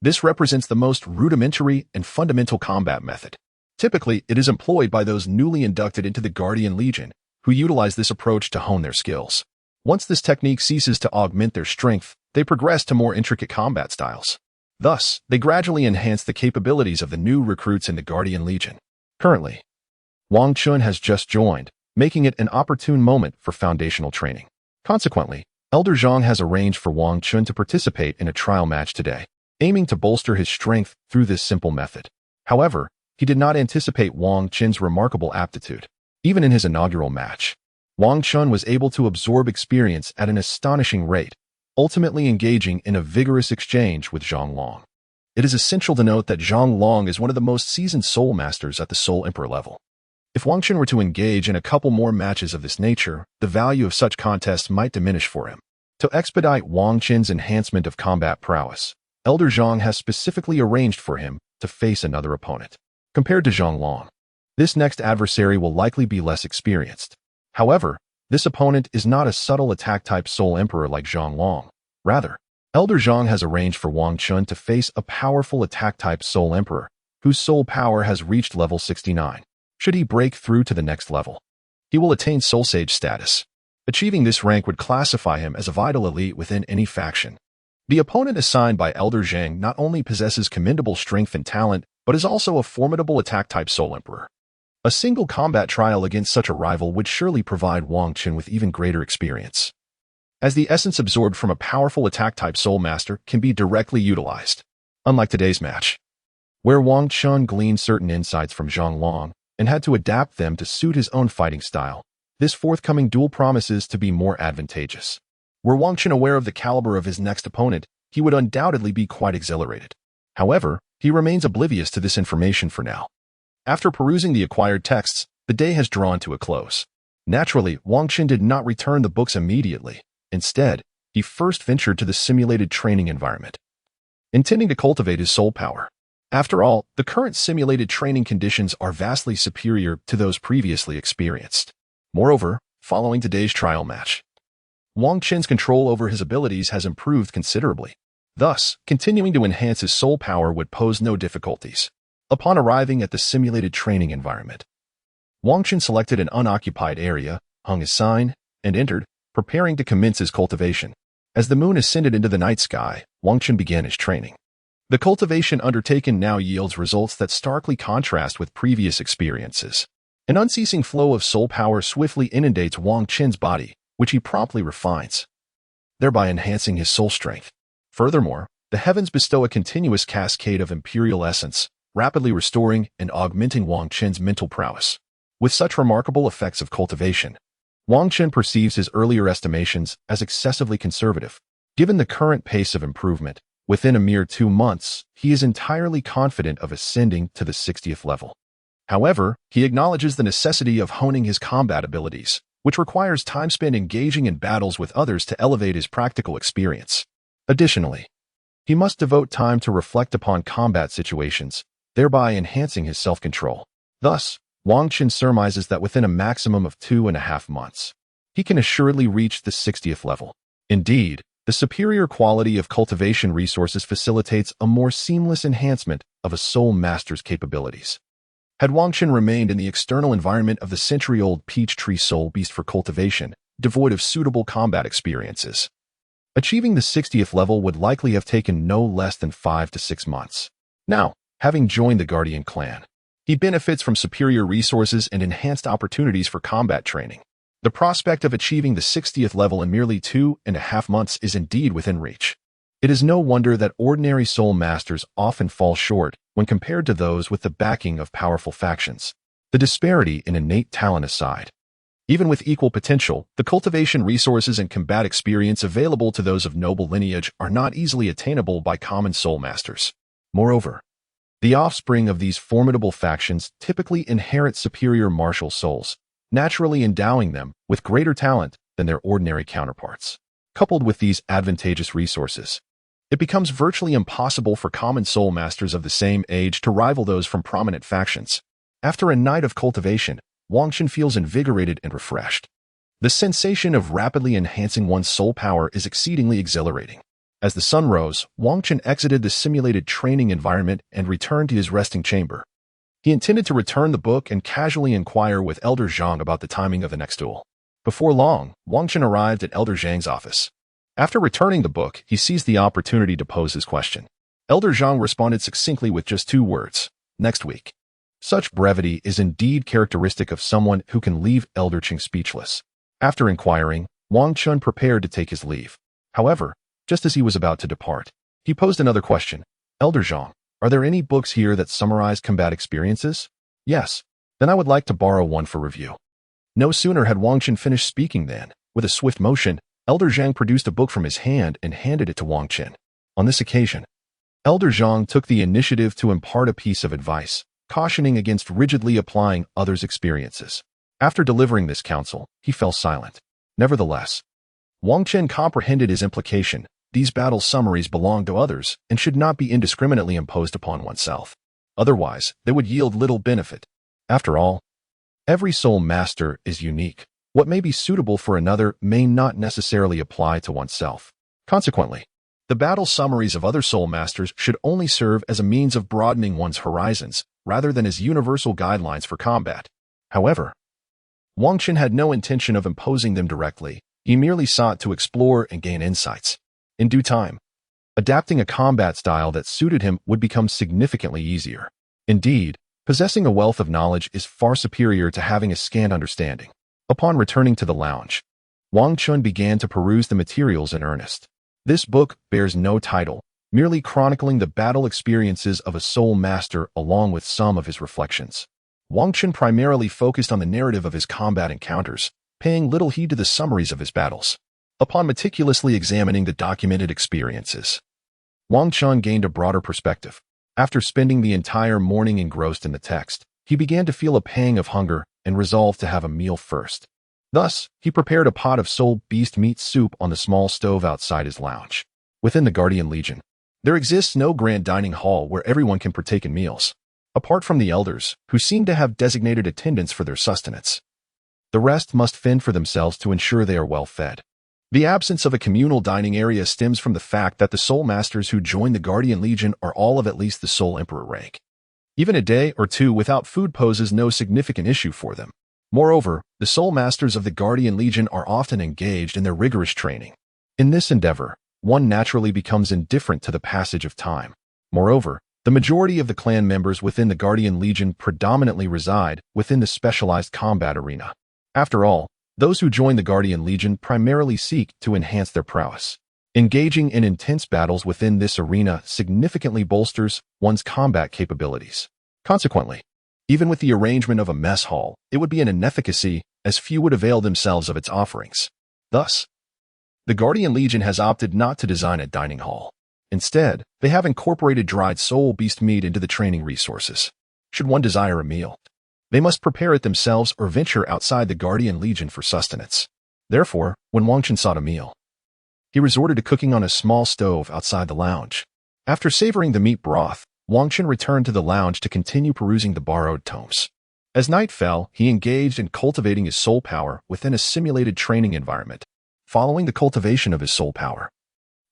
S1: This represents the most rudimentary and fundamental combat method. Typically, it is employed by those newly inducted into the Guardian Legion, who utilize this approach to hone their skills. Once this technique ceases to augment their strength, they progress to more intricate combat styles. Thus, they gradually enhance the capabilities of the new recruits in the Guardian Legion. Currently, Wang Qin has just joined, making it an opportune moment for foundational training. Consequently, Elder Zhang has arranged for Wang Qin to participate in a trial match today, aiming to bolster his strength through this simple method. However, he did not anticipate Wang Qin's remarkable aptitude. Even in his inaugural match, Wang Qin was able to absorb experience at an astonishing rate, ultimately engaging in a vigorous exchange with Zhang Long. It is essential to note that Zhang Long is one of the most seasoned soul masters at the Soul Emperor level. If Wang Qin were to engage in a couple more matches of this nature, the value of such contests might diminish for him. To expedite Wang Qin's enhancement of combat prowess, Elder Zhang has specifically arranged for him to face another opponent. Compared to Zhang Long, this next adversary will likely be less experienced. However, this opponent is not a subtle attack-type Soul Emperor like Zhang Long. Rather, Elder Zhang has arranged for Wang Qin to face a powerful attack-type Soul Emperor, whose soul power has reached level 69. Should he break through to the next level, he will attain Soul Sage status. Achieving this rank would classify him as a vital elite within any faction. The opponent assigned by Elder Zhang not only possesses commendable strength and talent, but is also a formidable attack-type Soul Emperor. A single combat trial against such a rival would surely provide Wang Qin with even greater experience, as the essence absorbed from a powerful attack-type Soul Master can be directly utilized. Unlike today's match, where Wang Qin gleaned certain insights from Zhang Long and had to adapt them to suit his own fighting style, this forthcoming duel promises to be more advantageous. Were Wang Qin aware of the caliber of his next opponent, he would undoubtedly be quite exhilarated. However, he remains oblivious to this information for now. After perusing the acquired texts, the day has drawn to a close. Naturally, Wang Qin did not return the books immediately. Instead, he first ventured to the simulated training environment, intending to cultivate his soul power. After all, the current simulated training conditions are vastly superior to those previously experienced. Moreover, following today's trial match, Wang Qin's control over his abilities has improved considerably. Thus, continuing to enhance his soul power would pose no difficulties. Upon arriving at the simulated training environment, Wang Qin selected an unoccupied area, hung his sign, and entered, preparing to commence his cultivation. As the moon ascended into the night sky, Wang Qin began his training. The cultivation undertaken now yields results that starkly contrast with previous experiences. An unceasing flow of soul power swiftly inundates Wang Qin's body, which he promptly refines, thereby enhancing his soul strength. Furthermore, the heavens bestow a continuous cascade of imperial essence, rapidly restoring and augmenting Wang Qin's mental prowess. With such remarkable effects of cultivation, Wang Qin perceives his earlier estimations as excessively conservative. Given the current pace of improvement, within a mere 2 months, he is entirely confident of ascending to the 60th level. However, he acknowledges the necessity of honing his combat abilities, which requires time spent engaging in battles with others to elevate his practical experience. Additionally, he must devote time to reflect upon combat situations, thereby enhancing his self-control. Thus, Wang Qin surmises that within a maximum of 2.5 months, he can assuredly reach the 60th level. Indeed, the superior quality of cultivation resources facilitates a more seamless enhancement of a soul master's capabilities. Had Wang Qin remained in the external environment of the century-old peach tree soul beast for cultivation, devoid of suitable combat experiences, achieving the 60th level would likely have taken no less than 5 to 6 months. Now, having joined the Guardian clan, he benefits from superior resources and enhanced opportunities for combat training. The prospect of achieving the 60th level in merely 2.5 months is indeed within reach. It is no wonder that ordinary soul masters often fall short when compared to those with the backing of powerful factions. The disparity in innate talent aside, even with equal potential, the cultivation resources and combat experience available to those of noble lineage are not easily attainable by common soul masters. Moreover, the offspring of these formidable factions typically inherit superior martial souls, naturally endowing them with greater talent than their ordinary counterparts. Coupled with these advantageous resources, it becomes virtually impossible for common soul masters of the same age to rival those from prominent factions. After a night of cultivation, Wang Chen feels invigorated and refreshed. The sensation of rapidly enhancing one's soul power is exceedingly exhilarating. As the sun rose, Wang Chen exited the simulated training environment and returned to his resting chamber. He intended to return the book and casually inquire with Elder Zhang about the timing of the next duel. Before long, Wang Chen arrived at Elder Zhang's office. After returning the book, he seized the opportunity to pose his question. Elder Zhang responded succinctly with just 2 words: next week. Such brevity is indeed characteristic of someone who can leave Elder Qing speechless. After inquiring, Wang Chen prepared to take his leave. However, just as he was about to depart, he posed another question. Elder Zhang, are there any books here that summarize combat experiences? Yes. Then I would like to borrow one for review. No sooner had Wang Chen finished speaking than, with a swift motion, Elder Zhang produced a book from his hand and handed it to Wang Chen. On this occasion, Elder Zhang took the initiative to impart a piece of advice, cautioning against rigidly applying others' experiences. After delivering this counsel, he fell silent. Nevertheless, Wang Chen comprehended his implication. These battle summaries belong to others and should not be indiscriminately imposed upon oneself. Otherwise, they would yield little benefit. After all, every soul master is unique. What may be suitable for another may not necessarily apply to oneself. Consequently, the battle summaries of other soul masters should only serve as a means of broadening one's horizons, rather than as universal guidelines for combat. However, Wang Chen had no intention of imposing them directly. He merely sought to explore and gain insights. In due time, adapting a combat style that suited him would become significantly easier. Indeed, possessing a wealth of knowledge is far superior to having a scant understanding. Upon returning to the lounge, Wang Chen began to peruse the materials in earnest. This book bears no title, merely chronicling the battle experiences of a soul master along with some of his reflections. Wang Chen primarily focused on the narrative of his combat encounters, paying little heed to the summaries of his battles. Upon meticulously examining the documented experiences, Wang Chen gained a broader perspective. After spending the entire morning engrossed in the text, he began to feel a pang of hunger and resolved to have a meal first. Thus, he prepared a pot of soul beast meat soup on the small stove outside his lounge. Within the Guardian Legion, there exists no grand dining hall where everyone can partake in meals. Apart from the elders, who seem to have designated attendants for their sustenance, the rest must fend for themselves to ensure they are well fed. The absence of a communal dining area stems from the fact that the soul masters who join the Guardian Legion are all of at least the Soul Emperor rank. Even a day or two without food poses no significant issue for them. Moreover, the soul masters of the Guardian Legion are often engaged in their rigorous training. In this endeavor, one naturally becomes indifferent to the passage of time. Moreover, the majority of the clan members within the Guardian Legion predominantly reside within the specialized combat arena. After all, those who join the Guardian Legion primarily seek to enhance their prowess. Engaging in intense battles within this arena significantly bolsters one's combat capabilities. Consequently, even with the arrangement of a mess hall, it would be an inefficacy, as few would avail themselves of its offerings. Thus, the Guardian Legion has opted not to design a dining hall. Instead, they have incorporated dried soul beast meat into the training resources. Should one desire a meal, they must prepare it themselves or venture outside the Guardian Legion for sustenance. Therefore, when Wang Chen sought a meal, he resorted to cooking on a small stove outside the lounge. After savoring the meat broth, Wang Chen returned to the lounge to continue perusing the borrowed tomes. As night fell, he engaged in cultivating his soul power within a simulated training environment. Following the cultivation of his soul power,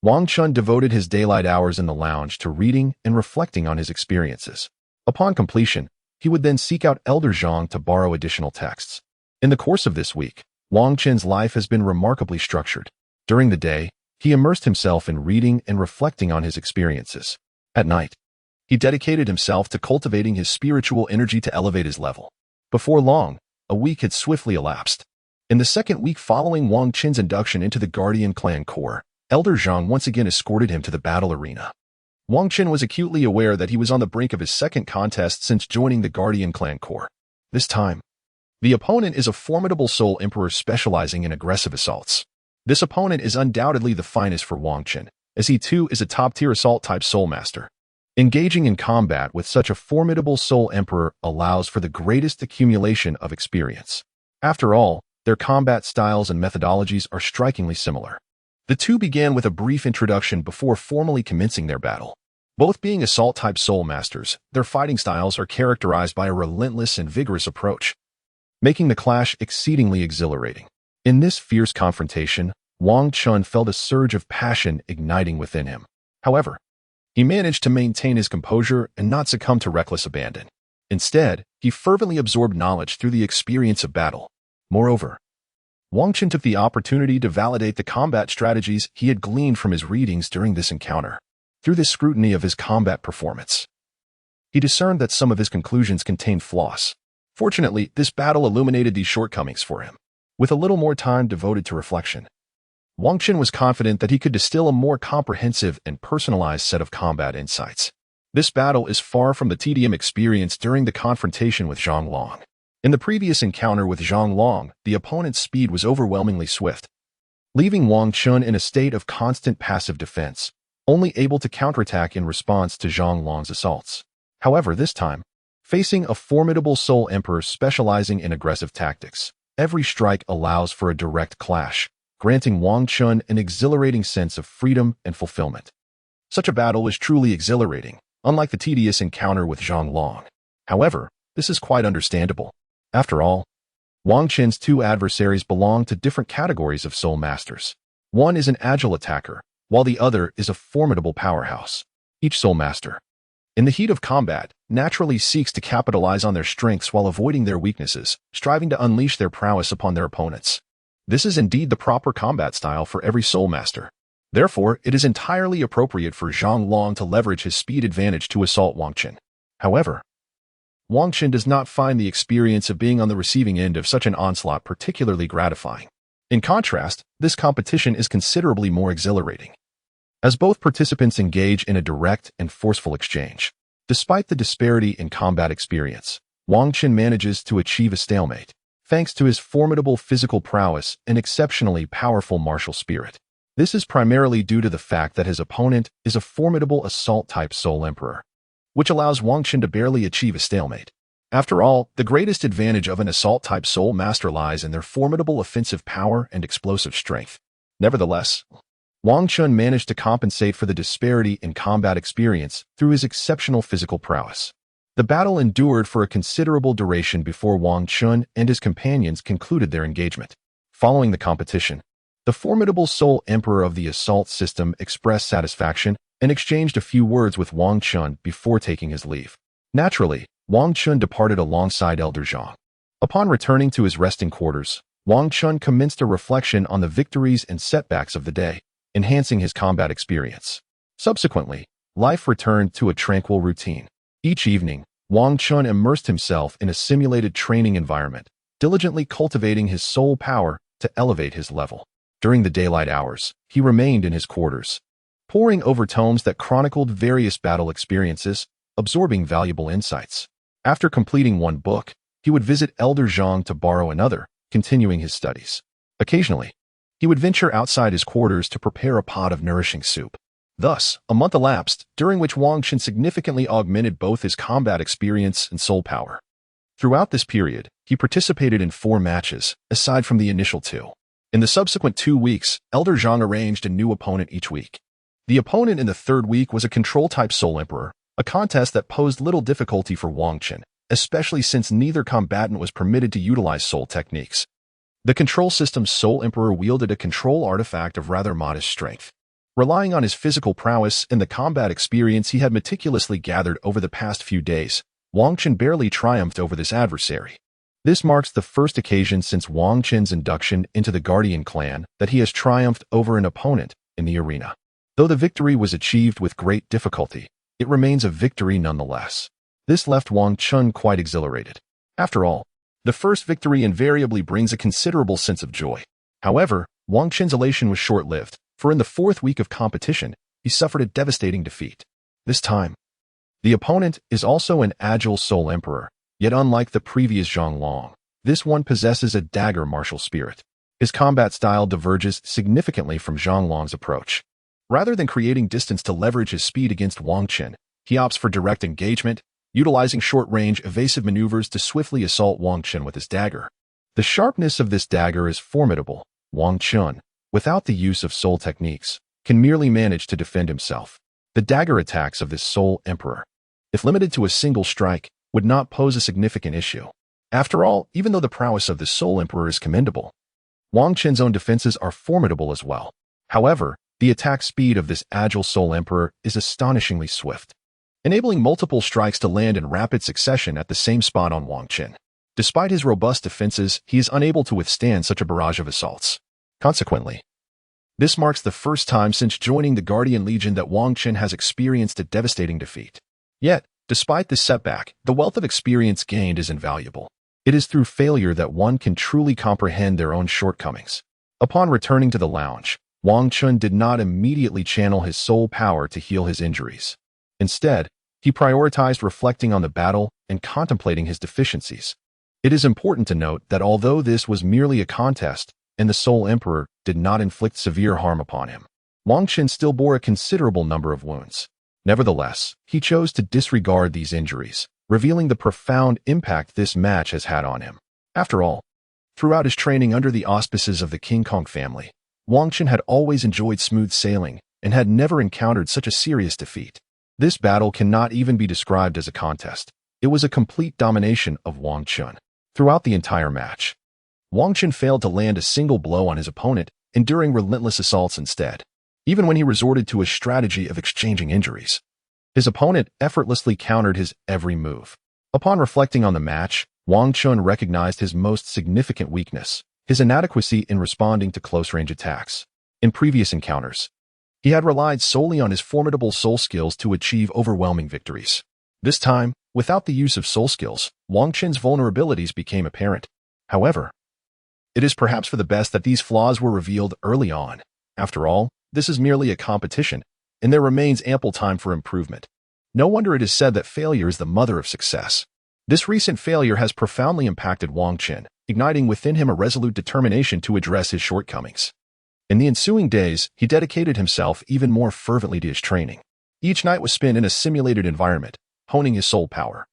S1: Wang Chen devoted his daylight hours in the lounge to reading and reflecting on his experiences. Upon completion, he would then seek out Elder Zhang to borrow additional texts. In the course of this week, Wang Chen's life has been remarkably structured. During the day, he immersed himself in reading and reflecting on his experiences. At night, he dedicated himself to cultivating his spiritual energy to elevate his level. Before long, a week had swiftly elapsed. In the second week following Wang Qin's induction into the Guardian Clan Corps, Elder Zhang once again escorted him to the battle arena. Wang Qin was acutely aware that he was on the brink of his second contest since joining the Guardian Clan Corps. This time, the opponent is a formidable Soul Emperor specializing in aggressive assaults. This opponent is undoubtedly the finest for Wang Qin, as he too is a top-tier assault-type Soul Master. Engaging in combat with such a formidable Soul Emperor allows for the greatest accumulation of experience. After all, their combat styles and methodologies are strikingly similar. The two began with a brief introduction before formally commencing their battle. Both being assault-type Soul Masters, their fighting styles are characterized by a relentless and vigorous approach, making the clash exceedingly exhilarating. In this fierce confrontation, Wang Qin felt a surge of passion igniting within him. However, he managed to maintain his composure and not succumb to reckless abandon. Instead, he fervently absorbed knowledge through the experience of battle. Moreover, Wang Qin took the opportunity to validate the combat strategies he had gleaned from his readings during this encounter. Through this scrutiny of his combat performance, he discerned that some of his conclusions contained flaws. Fortunately, this battle illuminated these shortcomings for him. With a little more time devoted to reflection, Wang Qin was confident that he could distill a more comprehensive and personalized set of combat insights. This battle is far from the tedium experienced during the confrontation with Zhang Long. In the previous encounter with Zhang Long, the opponent's speed was overwhelmingly swift, leaving Wang Qin in a state of constant passive defense, only able to counterattack in response to Zhang Long's assaults. However, this time, facing a formidable Soul Emperor specializing in aggressive tactics, every strike allows for a direct clash, granting Wang Qin an exhilarating sense of freedom and fulfillment. Such a battle is truly exhilarating, unlike the tedious encounter with Zhang Long. However, this is quite understandable. After all, Wang Qin's two adversaries belong to different categories of Soul Masters. One is an agile attacker, while the other is a formidable powerhouse. Each Soul Master, in the heat of combat, naturally seeks to capitalize on their strengths while avoiding their weaknesses, striving to unleash their prowess upon their opponents. This is indeed the proper combat style for every Soul Master. Therefore, it is entirely appropriate for Zhang Long to leverage his speed advantage to assault Wang Qin. However, Wang Qin does not find the experience of being on the receiving end of such an onslaught particularly gratifying. In contrast, this competition is considerably more exhilarating, as both participants engage in a direct and forceful exchange. Despite the disparity in combat experience, Wang Qin manages to achieve a stalemate, thanks to his formidable physical prowess and exceptionally powerful martial spirit. This is primarily due to the fact that his opponent is a formidable assault-type Soul Emperor, which allows Wang Qin to barely achieve a stalemate. After all, the greatest advantage of an assault-type Soul Master lies in their formidable offensive power and explosive strength. Nevertheless, Wang Qin managed to compensate for the disparity in combat experience through his exceptional physical prowess. The battle endured for a considerable duration before Wang Qin and his companions concluded their engagement. Following the competition, the formidable Soul Emperor of the assault system expressed satisfaction and exchanged a few words with Wang Qin before taking his leave. Naturally, Wang Qin departed alongside Elder Zhang. Upon returning to his resting quarters, Wang Qin commenced a reflection on the victories and setbacks of the day, enhancing his combat experience. Subsequently, life returned to a tranquil routine. Each evening, Wang Qin immersed himself in a simulated training environment, diligently cultivating his soul power to elevate his level. During the daylight hours, he remained in his quarters, poring over tomes that chronicled various battle experiences, absorbing valuable insights. After completing one book, he would visit Elder Zhang to borrow another, continuing his studies. Occasionally, he would venture outside his quarters to prepare a pot of nourishing soup. Thus, a month elapsed, during which Wang Qin significantly augmented both his combat experience and soul power. Throughout this period, he participated in 4 matches, aside from the initial 2. In the subsequent 2 weeks, Elder Zhang arranged a new opponent each week. The opponent in the 3rd week was a control-type Soul Emperor, a contest that posed little difficulty for Wang Qin, especially since neither combatant was permitted to utilize soul techniques. The control system's Soul Emperor wielded a control artifact of rather modest strength. Relying on his physical prowess and the combat experience he had meticulously gathered over the past few days, Wang Qin barely triumphed over this adversary. This marks the first occasion since Wang Qin's induction into the Guardian clan that he has triumphed over an opponent in the arena. Though the victory was achieved with great difficulty, it remains a victory nonetheless. This left Wang Qin quite exhilarated. After all, The first victory invariably brings a considerable sense of joy. However, Wang Qin's elation was short-lived, for in the fourth week of competition, he suffered a devastating defeat. This time, the opponent is also an agile soul emperor, yet unlike the previous Zhang Long, this one possesses a dagger martial spirit. His combat style diverges significantly from Zhang Long's approach. Rather than creating distance to leverage his speed against Wang Qin, he opts for direct engagement, utilizing short-range evasive maneuvers to swiftly assault Wang Qin with his dagger. The sharpness of this dagger is formidable. Wang Qin, without the use of soul techniques, can merely manage to defend himself. The dagger attacks of this soul emperor, if limited to a single strike, would not pose a significant issue. After all, even though the prowess of the soul emperor is commendable, Wang Qin's own defenses are formidable as well. However, the attack speed of this agile soul emperor is astonishingly swift, enabling multiple strikes to land in rapid succession at the same spot on Wang Qin. Despite his robust defenses, he is unable to withstand such a barrage of assaults. Consequently, this marks the first time since joining the Guardian Legion that Wang Qin has experienced a devastating defeat. Yet, despite this setback, the wealth of experience gained is invaluable. It is through failure that one can truly comprehend their own shortcomings. Upon returning to the lounge, Wang Qin did not immediately channel his soul power to heal his injuries. Instead, he prioritized reflecting on the battle and contemplating his deficiencies. It is important to note that although this was merely a contest, and the Soul Emperor did not inflict severe harm upon him, Wang Qin still bore a considerable number of wounds. Nevertheless, he chose to disregard these injuries, revealing the profound impact this match has had on him. After all, throughout his training under the auspices of the King Kong family, Wang Qin had always enjoyed smooth sailing and had never encountered such a serious defeat. This battle cannot even be described as a contest. It was a complete domination of Wang Qin. Throughout the entire match, Wang Qin failed to land a single blow on his opponent, enduring relentless assaults instead. Even when he resorted to a strategy of exchanging injuries, his opponent effortlessly countered his every move. Upon reflecting on the match, Wang Qin recognized his most significant weakness, his inadequacy in responding to close-range attacks. In previous encounters, he had relied solely on his formidable soul skills to achieve overwhelming victories. This time, without the use of soul skills, Wang Qin's vulnerabilities became apparent. However, it is perhaps for the best that these flaws were revealed early on. After all, this is merely a competition, and there remains ample time for improvement. No wonder it is said that failure is the mother of success. This recent failure has profoundly impacted Wang Qin, igniting within him a resolute determination to address his shortcomings. In the ensuing days, he dedicated himself even more fervently to his training. Each night was spent in a simulated environment, honing his soul power,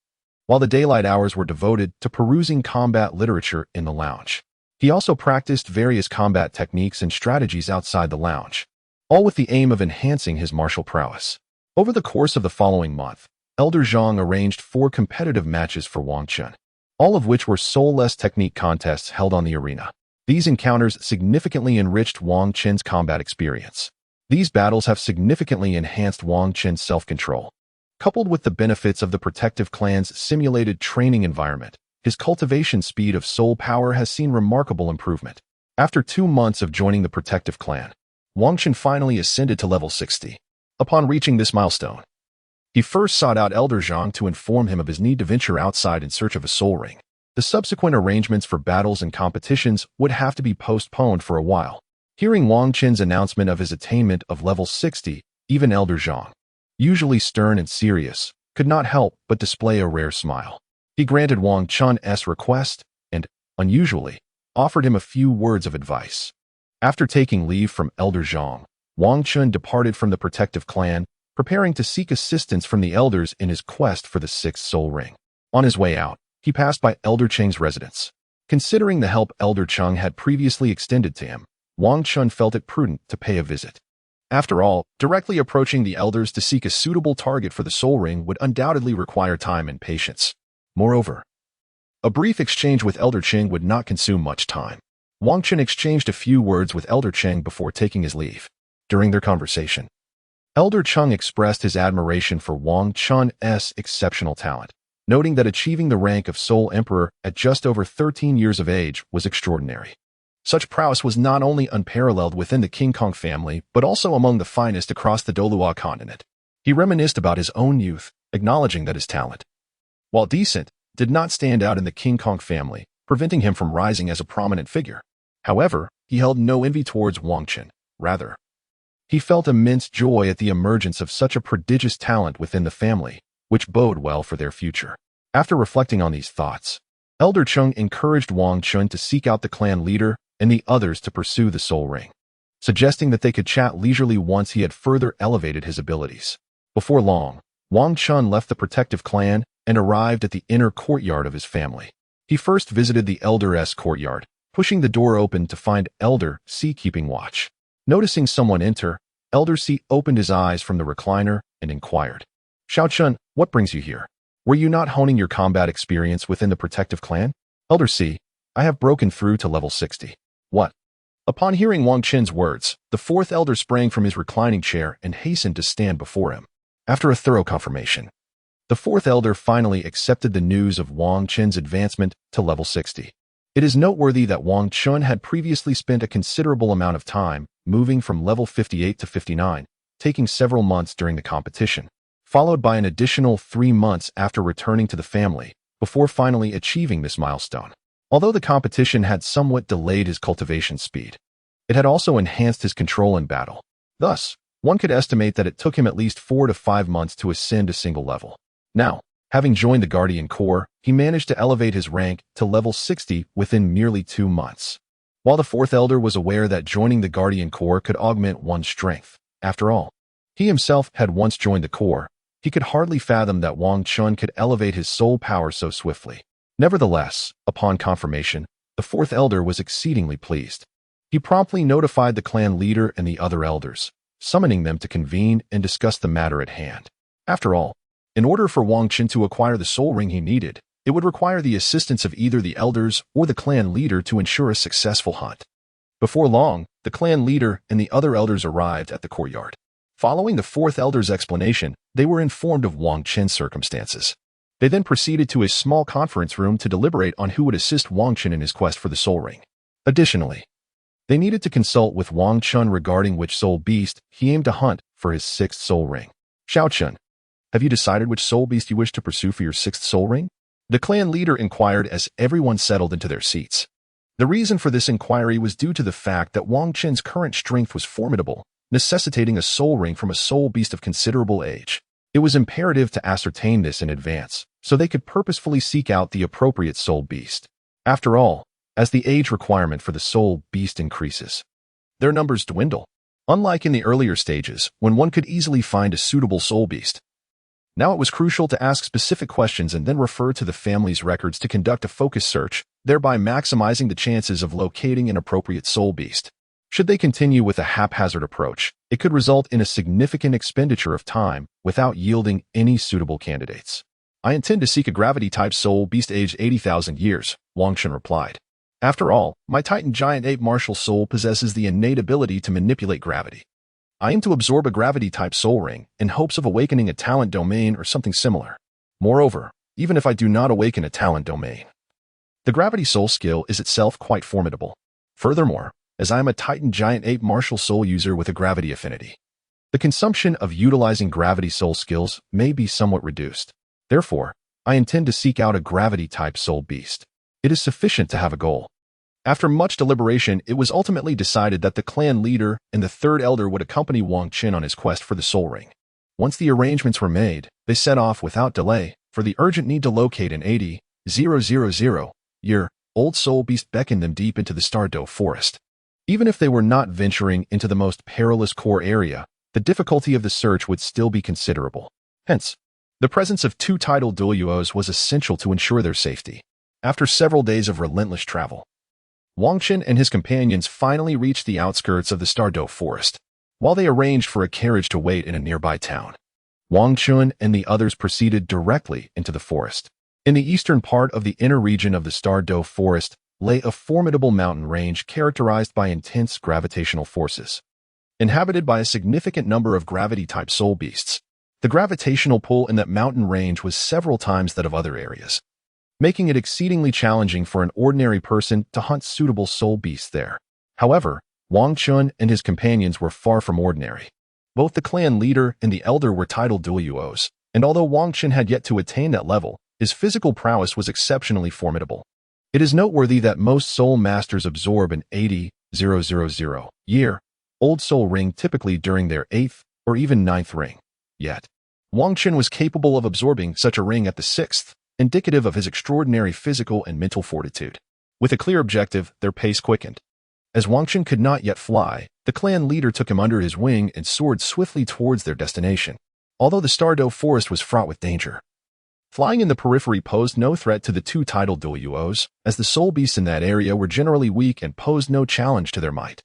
S1: while the daylight hours were devoted to perusing combat literature in the lounge. He also practiced various combat techniques and strategies outside the lounge, all with the aim of enhancing his martial prowess. Over the course of the following month, Elder Zhang arranged 4 competitive matches for Wang Qin, all of which were soulless technique contests held on the arena. These encounters significantly enriched Wang Qin's combat experience. These battles have significantly enhanced Wang Qin's self-control. Coupled with the benefits of the Protective Clan's simulated training environment, his cultivation speed of soul power has seen remarkable improvement. After 2 months of joining the Protective Clan, Wang Qin finally ascended to level 60. Upon reaching this milestone, he first sought out Elder Zhang to inform him of his need to venture outside in search of a soul ring. The subsequent arrangements for battles and competitions would have to be postponed for a while. Hearing Wang Qin's announcement of his attainment of level 60, even Elder Zhang, usually stern and serious, could not help but display a rare smile. He granted Wang Qin's request and, unusually, offered him a few words of advice. After taking leave from Elder Zhang, Wang Qin departed from the Protective Clan, preparing to seek assistance from the elders in his quest for the 6th soul ring. On his way out, he passed by Elder Cheng's residence. Considering the help Elder Cheng had previously extended to him, Wang Qin felt it prudent to pay a visit. After all, directly approaching the elders to seek a suitable target for the soul ring would undoubtedly require time and patience. Moreover, a brief exchange with Elder Cheng would not consume much time. Wang Qin exchanged a few words with Elder Cheng before taking his leave. During their conversation, Elder Cheng expressed his admiration for Wang Qin's exceptional talent, noting that achieving the rank of Soul Emperor at just over 13 years of age was extraordinary. Such prowess was not only unparalleled within the King Kong family, but also among the finest across the Douluo Continent. He reminisced about his own youth, acknowledging that his talent, while decent, did not stand out in the King Kong family, preventing him from rising as a prominent figure. However, he held no envy towards Wang Qin. Rather, he felt immense joy at the emergence of such a prodigious talent within the family, which bode well for their future. After reflecting on these thoughts, Elder Chung encouraged Wang Qin to seek out the clan leader and the others to pursue the soul ring, suggesting that they could chat leisurely once he had further elevated his abilities. Before long, Wang Qin left the protective clan and arrived at the inner courtyard of his family. He first visited the Elder's courtyard, pushing the door open to find Elder C keeping watch. Noticing someone enter, Elder C opened his eyes from the recliner and inquired, "Xiao Chun, what brings you here? Were you not honing your combat experience within the protective clan?" "Elder C, I have broken through to level 60. What?" Upon hearing Wang Qin's words, the fourth elder sprang from his reclining chair and hastened to stand before him. After a thorough confirmation, the fourth elder finally accepted the news of Wang Qin's advancement to level 60. It is noteworthy that Wang Qin had previously spent a considerable amount of time moving from level 58 to 59, taking several months during the competition, followed by an additional 3 months after returning to the family, before finally achieving this milestone. Although the competition had somewhat delayed his cultivation speed, it had also enhanced his control in battle. Thus, one could estimate that it took him at least 4 to 5 months to ascend a single level. Now, having joined the Guardian Corps, he managed to elevate his rank to level 60 within merely 2 months. While the fourth elder was aware that joining the Guardian Corps could augment one's strength, after all, he himself had once joined the Corps, he could hardly fathom that Wang Qin could elevate his soul power so swiftly. Nevertheless, upon confirmation, the fourth elder was exceedingly pleased. He promptly notified the clan leader and the other elders, summoning them to convene and discuss the matter at hand. After all, in order for Wang Qin to acquire the soul ring he needed, it would require the assistance of either the elders or the clan leader to ensure a successful hunt. Before long, the clan leader and the other elders arrived at the courtyard. Following the fourth elder's explanation, they were informed of Wang Qin's circumstances. They then proceeded to a small conference room to deliberate on who would assist Wang Qin in his quest for the soul ring. Additionally, they needed to consult with Wang Qin regarding which soul beast he aimed to hunt for his 6th soul ring. "Xiao Chun, have you decided which soul beast you wish to pursue for your 6th soul ring?" The clan leader inquired as everyone settled into their seats. The reason for this inquiry was due to the fact that Wang Qin's current strength was formidable, necessitating a soul ring from a soul beast of considerable age. It was imperative to ascertain this in advance, so they could purposefully seek out the appropriate soul beast. After all, as the age requirement for the soul beast increases, their numbers dwindle. Unlike in the earlier stages, when one could easily find a suitable soul beast, now it was crucial to ask specific questions and then refer to the family's records to conduct a focused search, thereby maximizing the chances of locating an appropriate soul beast. Should they continue with a haphazard approach, it could result in a significant expenditure of time without yielding any suitable candidates. "I intend to seek a gravity-type soul beast aged 80,000 years, Wang Qin replied. "After all, my Titan giant ape martial soul possesses the innate ability to manipulate gravity. I aim to absorb a gravity-type soul ring in hopes of awakening a talent domain or something similar. Moreover, even if I do not awaken a talent domain, the gravity soul skill is itself quite formidable. Furthermore, as I am a Titan giant ape martial soul user with a gravity affinity, the consumption of utilizing gravity soul skills may be somewhat reduced. Therefore, I intend to seek out a gravity-type soul beast. It is sufficient to have a goal." After much deliberation, it was ultimately decided that the clan leader and the third elder would accompany Wang Qin on his quest for the soul ring. Once the arrangements were made, they set off without delay, for the urgent need to locate an 80,000-year-old soul beast beckoned them deep into the Douluo forest. Even if they were not venturing into the most perilous core area, the difficulty of the search would still be considerable. Hence, the presence of 2 titled Douluos was essential to ensure their safety. After several days of relentless travel, Wang Qin and his companions finally reached the outskirts of the Douluo forest. While they arranged for a carriage to wait in a nearby town, Wang Qin and the others proceeded directly into the forest. In the eastern part of the inner region of the Douluo forest lay a formidable mountain range characterized by intense gravitational forces. Inhabited by a significant number of gravity-type soul beasts, the gravitational pull in that mountain range was several times that of other areas, making it exceedingly challenging for an ordinary person to hunt suitable soul beasts there. However, Wang Qin and his companions were far from ordinary. Both the clan leader and the elder were titled Douluos, and although Wang Qin had yet to attain that level, his physical prowess was exceptionally formidable. It is noteworthy that most soul masters absorb an 80,000-year-old soul ring typically during their 8th or even 9th ring. Yet, Wang Qun was capable of absorbing such a ring at the 6th, indicative of his extraordinary physical and mental fortitude. With a clear objective, their pace quickened. As Wang Qun could not yet fly, the clan leader took him under his wing and soared swiftly towards their destination. Although the Douluo forest was fraught with danger, flying in the periphery posed no threat to the two titled Douluos, as the soul beasts in that area were generally weak and posed no challenge to their might.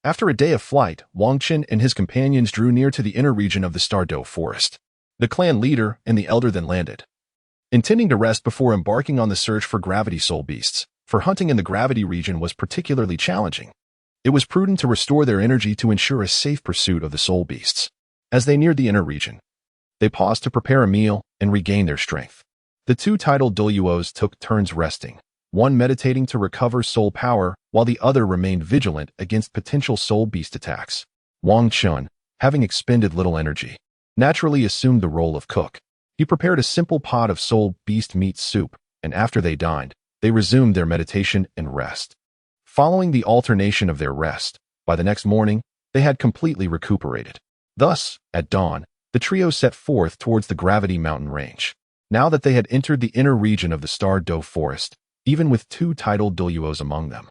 S1: After a day of flight, Wang Qun and his companions drew near to the inner region of the Douluo forest. The clan leader and the elder then landed, intending to rest before embarking on the search for gravity soul beasts, for hunting in the gravity region was particularly challenging. It was prudent to restore their energy to ensure a safe pursuit of the soul beasts. As they neared the inner region, they paused to prepare a meal and regain their strength. The two titled Douluos took turns resting, one meditating to recover soul power while the other remained vigilant against potential soul beast attacks. Wang Qun, having expended little energy, naturally assumed the role of cook. He prepared a simple pot of soul beast meat soup, and after they dined, they resumed their meditation and rest. Following the alternation of their rest, by the next morning, they had completely recuperated. Thus, at dawn, the trio set forth towards the Gravity Mountain Range. Now that they had entered the inner region of the Douluo forest, even with two titled Douluos among them,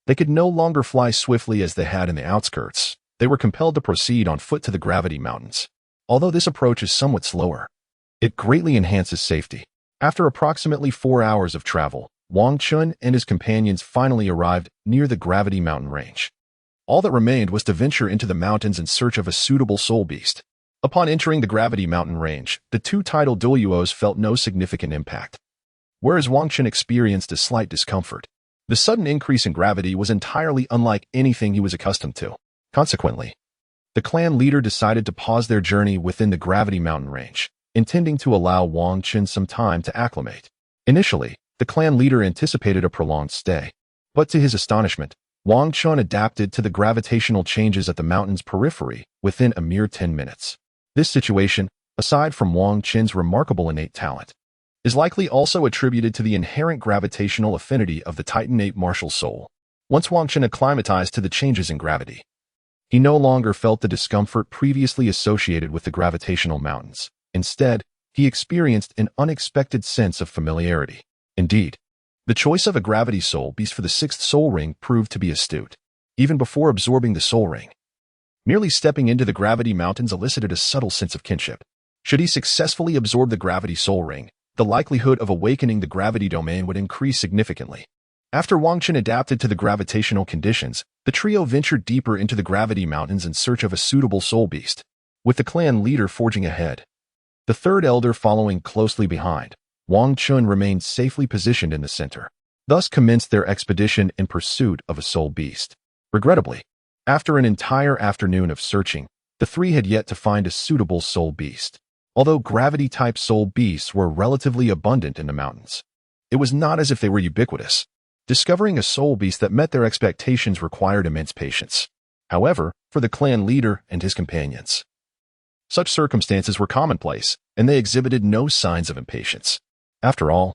S1: they could no longer fly swiftly as they had in the outskirts. They were compelled to proceed on foot to the Gravity Mountains. Although this approach is somewhat slower, it greatly enhances safety. After approximately 4 hours of travel, Wang Qun and his companions finally arrived near the Gravity Mountain Range. All that remained was to venture into the mountains in search of a suitable soul beast. Upon entering the Gravity Mountain Range, the two titled Douluos felt no significant impact, whereas Wang Qun experienced a slight discomfort. The sudden increase in gravity was entirely unlike anything he was accustomed to. Consequently, the clan leader decided to pause their journey within the Gravity Mountain Range, intending to allow Wang Qun some time to acclimate. Initially, the clan leader anticipated a prolonged stay, but to his astonishment, Wang Qun adapted to the gravitational changes at the mountain's periphery within a mere 10 minutes. This situation, aside from Wang Qun's remarkable innate talent, is likely also attributed to the inherent gravitational affinity of the Titanate martial soul. Once Wang Qun acclimatized to the changes in gravity, he no longer felt the discomfort previously associated with the gravitational mountains. Instead, he experienced an unexpected sense of familiarity. Indeed, the choice of a gravity soul beast for the 6th soul ring proved to be astute. Even before absorbing the soul ring, merely stepping into the gravity mountains elicited a subtle sense of kinship. Should he successfully absorb the gravity soul ring, the likelihood of awakening the gravity domain would increase significantly. After Wang Qun adapted to the gravitational conditions, the trio ventured deeper into the gravity mountains in search of a suitable soul beast, with the clan leader forging ahead, the third elder following closely behind. Wang Qun remained safely positioned in the center, thus commenced their expedition in pursuit of a soul beast. Regrettably, after an entire afternoon of searching, the three had yet to find a suitable soul beast. Although gravity-type soul beasts were relatively abundant in the mountains, it was not as if they were ubiquitous. Discovering a soul beast that met their expectations required immense patience. However, for the clan leader and his companions, such circumstances were commonplace, and they exhibited no signs of impatience. After all,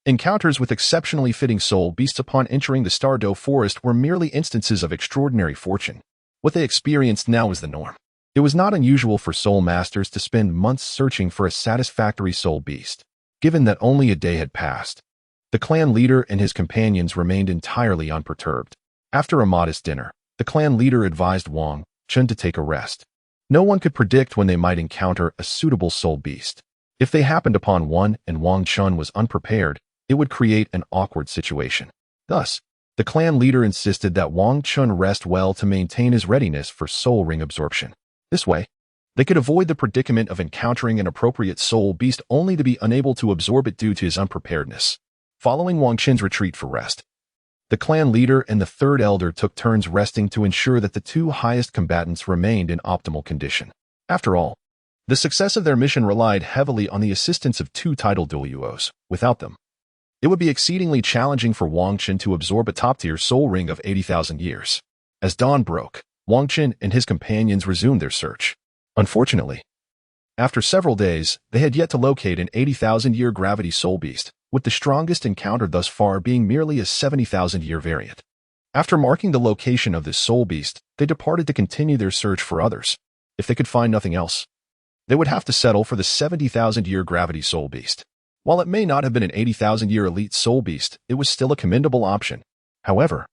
S1: encounters with exceptionally fitting soul beasts upon entering the Douluo forest were merely instances of extraordinary fortune. What they experienced now was the norm. It was not unusual for soul masters to spend months searching for a satisfactory soul beast. Given that only a day had passed, the clan leader and his companions remained entirely unperturbed. After a modest dinner, the clan leader advised Wang Qun to take a rest. No one could predict when they might encounter a suitable soul beast. If they happened upon one and Wang Qun was unprepared, it would create an awkward situation. Thus, the clan leader insisted that Wang Qun rest well to maintain his readiness for soul ring absorption. This way, they could avoid the predicament of encountering an appropriate soul beast only to be unable to absorb it due to his unpreparedness. Following Wang Qun's retreat for rest, the clan leader and the third elder took turns resting to ensure that the two highest combatants remained in optimal condition. After all, the success of their mission relied heavily on the assistance of two titled Douluos. Without them, it would be exceedingly challenging for Wang Qun to absorb a top-tier soul ring of 80,000 years. As dawn broke, Wang Qun and his companions resumed their search. Unfortunately, after several days, they had yet to locate an 80,000-year gravity soul beast. with the strongest encountered thus far being merely a 70,000-year variant. After marking the location of this soul beast, they departed to continue their search for others. If they could find nothing else, they would have to settle for the 70,000-year gravity soul beast. While it may not have been an 80,000-year elite soul beast, it was still a commendable option. However,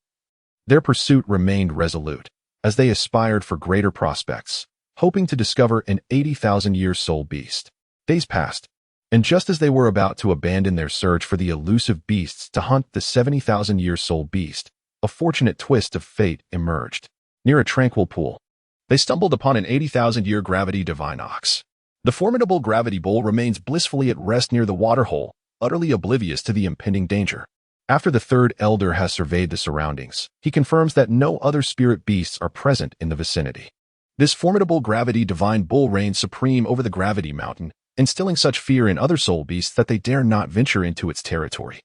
S1: their pursuit remained resolute, as they aspired for greater prospects, hoping to discover an 80,000-year soul beast. Days passed, and just as they were about to abandon their search for the elusive beasts to hunt the 70,000-year soul beast, a fortunate twist of fate emerged. Near a tranquil pool, they stumbled upon an 80,000-year gravity divine ox. The formidable gravity bull remains blissfully at rest near the waterhole, utterly oblivious to the impending danger. After the third elder has surveyed the surroundings, he confirms that no other spirit beasts are present in the vicinity. This formidable gravity divine bull reigns supreme over the gravity mountain, instilling such fear in other soul beasts that they dare not venture into its territory.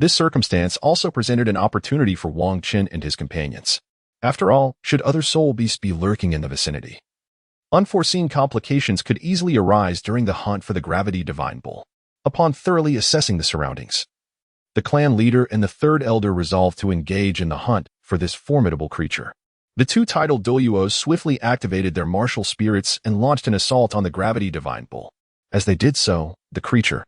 S1: This circumstance also presented an opportunity for Wang Qin and his companions. After all, should other soul beasts be lurking in the vicinity, unforeseen complications could easily arise during the hunt for the gravity divine bull. Upon thoroughly assessing the surroundings, the clan leader and the third elder resolved to engage in the hunt for this formidable creature. The two titled Douluos swiftly activated their martial spirits and launched an assault on the gravity divine bull. As they did so, the creature,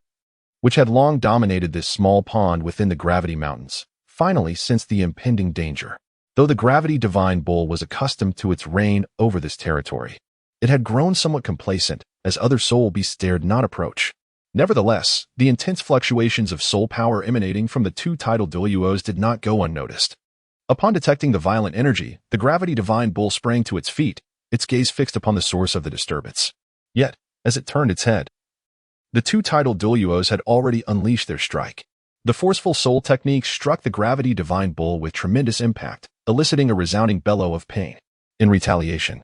S1: which had long dominated this small pond within the gravity mountains, finally sensed the impending danger. Though the gravity divine bull was accustomed to its reign over this territory, it had grown somewhat complacent as other soul beasts dared not approach. Nevertheless, the intense fluctuations of soul power emanating from the two titled Douluos did not go unnoticed. Upon detecting the violent energy, the gravity divine bull sprang to its feet, its gaze fixed upon the source of the disturbance. Yet, as it turned its head, the two titled Douluos had already unleashed their strike. The forceful soul technique struck the gravity divine bull with tremendous impact, eliciting a resounding bellow of pain. In retaliation,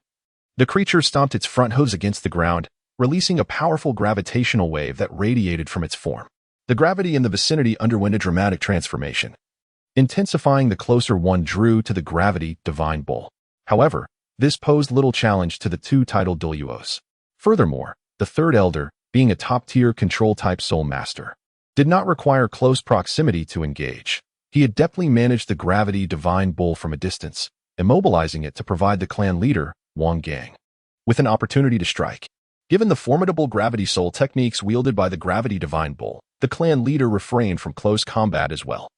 S1: the creature stomped its front hooves against the ground, releasing a powerful gravitational wave that radiated from its form. The gravity in the vicinity underwent a dramatic transformation, intensifying the closer one drew to the gravity divine bull. However, this posed little challenge to the two titled Douluos. Furthermore, the third elder, being a top-tier control-type soul master, did not require close proximity to engage. He adeptly managed the gravity divine bull from a distance, immobilizing it to provide the clan leader, Wang Gang, with an opportunity to strike. Given the formidable gravity soul techniques wielded by the gravity divine bull, the clan leader refrained from close combat as well.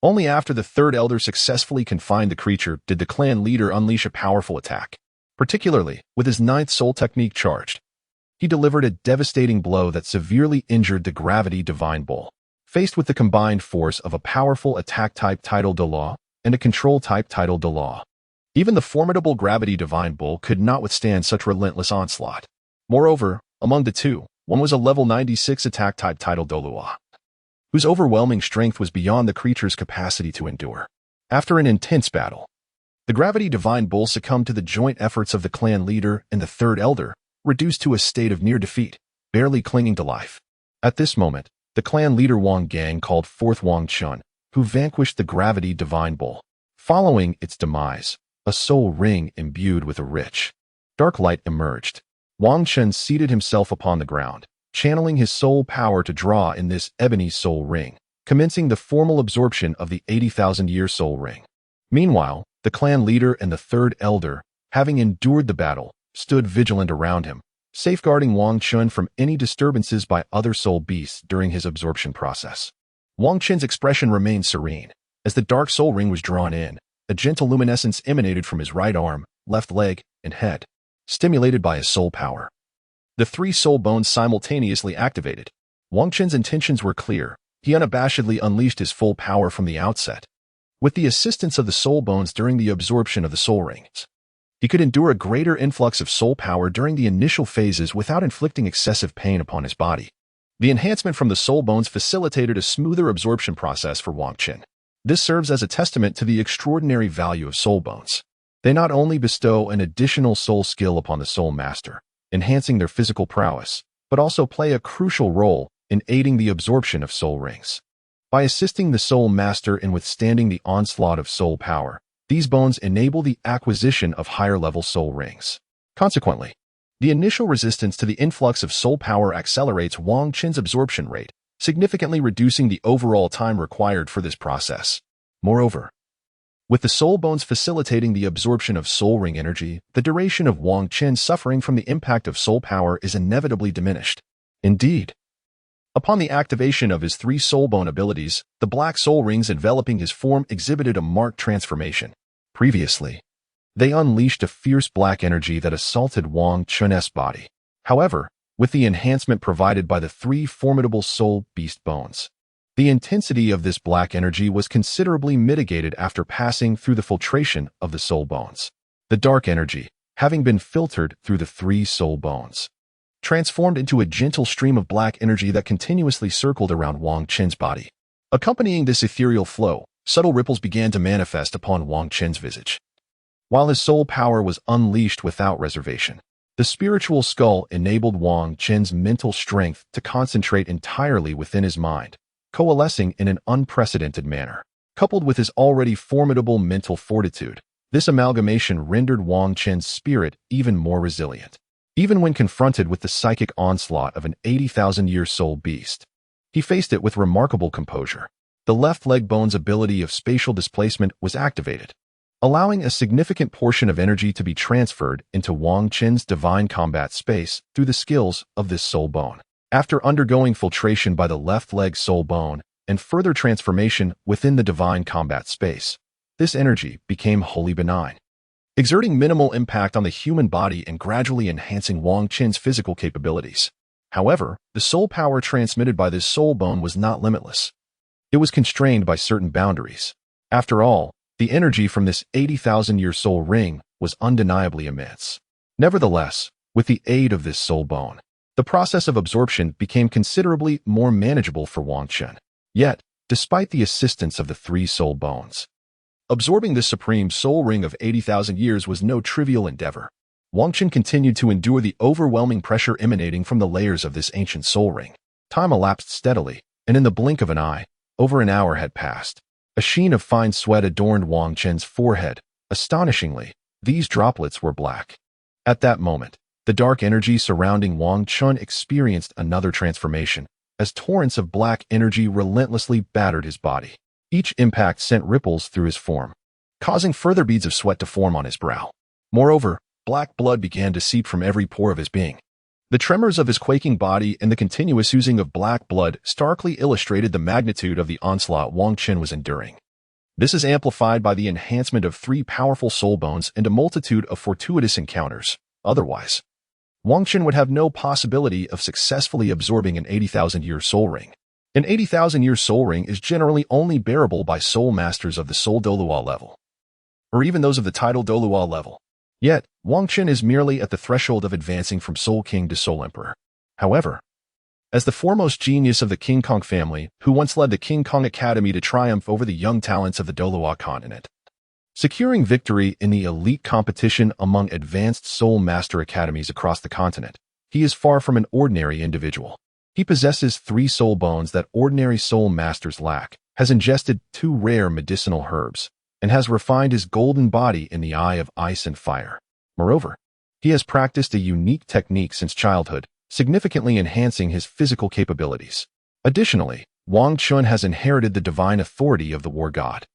S1: Only after the third elder successfully confined the creature did the clan leader unleash a powerful attack. Particularly, with his ninth soul technique charged, he delivered a devastating blow that severely injured the gravity divine bull. Faced with the combined force of a powerful attack-type titled Douluo and a control-type titled Douluo, even the formidable gravity divine bull could not withstand such relentless onslaught. Moreover, among the two, one was a level 96 attack-type titled Douluo, whose overwhelming strength was beyond the creature's capacity to endure. After an intense battle, the gravity divine bull succumbed to the joint efforts of the clan leader and the third elder, reduced to a state of near defeat, barely clinging to life. At this moment, the clan leader Wang Gang called forth Wang Qin, who vanquished the gravity divine bull. Following its demise, a soul ring imbued with a rich, dark light emerged. Wang Qin seated himself upon the ground, channeling his soul power to draw in this ebony soul ring, commencing the formal absorption of the 80,000-year soul ring. Meanwhile, the clan leader and the third elder, having endured the battle, stood vigilant around him, safeguarding Wang Qin from any disturbances by other soul beasts during his absorption process. Wang Qin's expression remained serene. As the dark soul ring was drawn in, a gentle luminescence emanated from his right arm, left leg, and head, stimulated by his soul power. The three soul bones simultaneously activated. Wang Qin's intentions were clear. He unabashedly unleashed his full power from the outset. With the assistance of the soul bones during the absorption of the soul rings, he could endure a greater influx of soul power during the initial phases without inflicting excessive pain upon his body. The enhancement from the soul bones facilitated a smoother absorption process for Wang Qin. This serves as a testament to the extraordinary value of soul bones. They not only bestow an additional soul skill upon the soul master, enhancing their physical prowess, but also play a crucial role in aiding the absorption of soul rings. By assisting the soul master in withstanding the onslaught of soul power, these bones enable the acquisition of higher-level soul rings. Consequently, the initial resistance to the influx of soul power accelerates Wang Qin's absorption rate, significantly reducing the overall time required for this process. Moreover, with the soul bones facilitating the absorption of soul ring energy, the duration of Wang Qin's suffering from the impact of soul power is inevitably diminished. Indeed, upon the activation of his 3 soul bone abilities, the black soul rings enveloping his form exhibited a marked transformation. Previously, they unleashed a fierce black energy that assaulted Wang Qin's body. However, with the enhancement provided by the 3 formidable soul beast bones, the intensity of this black energy was considerably mitigated after passing through the filtration of the soul bones. The dark energy, having been filtered through the 3 soul bones, transformed into a gentle stream of black energy that continuously circled around Wang Qin's body. Accompanying this ethereal flow, subtle ripples began to manifest upon Wang Qin's visage. While his soul power was unleashed without reservation, the spiritual skull enabled Wang Qin's mental strength to concentrate entirely within his mind, coalescing in an unprecedented manner. Coupled with his already formidable mental fortitude, this amalgamation rendered Wang Qin's spirit even more resilient. Even when confronted with the psychic onslaught of an 80,000-year soul beast, he faced it with remarkable composure. The left leg bone's ability of spatial displacement was activated, allowing a significant portion of energy to be transferred into Wang Qin's divine combat space through the skills of this soul bone. After undergoing filtration by the left leg soul bone and further transformation within the divine combat space, this energy became wholly benign, exerting minimal impact on the human body and gradually enhancing Wang Qin's physical capabilities. However, the soul power transmitted by this soul bone was not limitless. It was constrained by certain boundaries. After all, the energy from this 80,000-year soul ring was undeniably immense. Nevertheless, with the aid of this soul bone, the process of absorption became considerably more manageable for Wang Qin. Yet, despite the assistance of the 3 soul bones, absorbing this supreme soul ring of 80,000 years was no trivial endeavor. Wang Qin continued to endure the overwhelming pressure emanating from the layers of this ancient soul ring. Time elapsed steadily, and in the blink of an eye, over an hour had passed. A sheen of fine sweat adorned Wang Qin's forehead. Astonishingly, these droplets were black. At that moment, the dark energy surrounding Wang Qin experienced another transformation, as torrents of black energy relentlessly battered his body. Each impact sent ripples through his form, causing further beads of sweat to form on his brow. Moreover, black blood began to seep from every pore of his being. The tremors of his quaking body and the continuous oozing of black blood starkly illustrated the magnitude of the onslaught Wang Qin was enduring. This is amplified by the enhancement of 3 powerful soul bones and a multitude of fortuitous encounters. Otherwise, Wang Qin would have no possibility of successfully absorbing an 80,000-year soul ring. An 80,000-year soul ring is generally only bearable by soul masters of the soul Douluo level, or even those of the title Douluo level. Yet, Wang Qin is merely at the threshold of advancing from Soul King to Soul Emperor. However, as the foremost genius of the King Kong family, who once led the King Kong Academy to triumph over the young talents of the Douluo Continent, securing victory in the elite competition among advanced soul master academies across the continent, he is far from an ordinary individual. He possesses 3 soul bones that ordinary soul masters lack, has ingested 2 rare medicinal herbs, and has refined his golden body in the eye of ice and fire. Moreover, he has practiced a unique technique since childhood, significantly enhancing his physical capabilities. Additionally, Wang Qin has inherited the divine authority of the war god,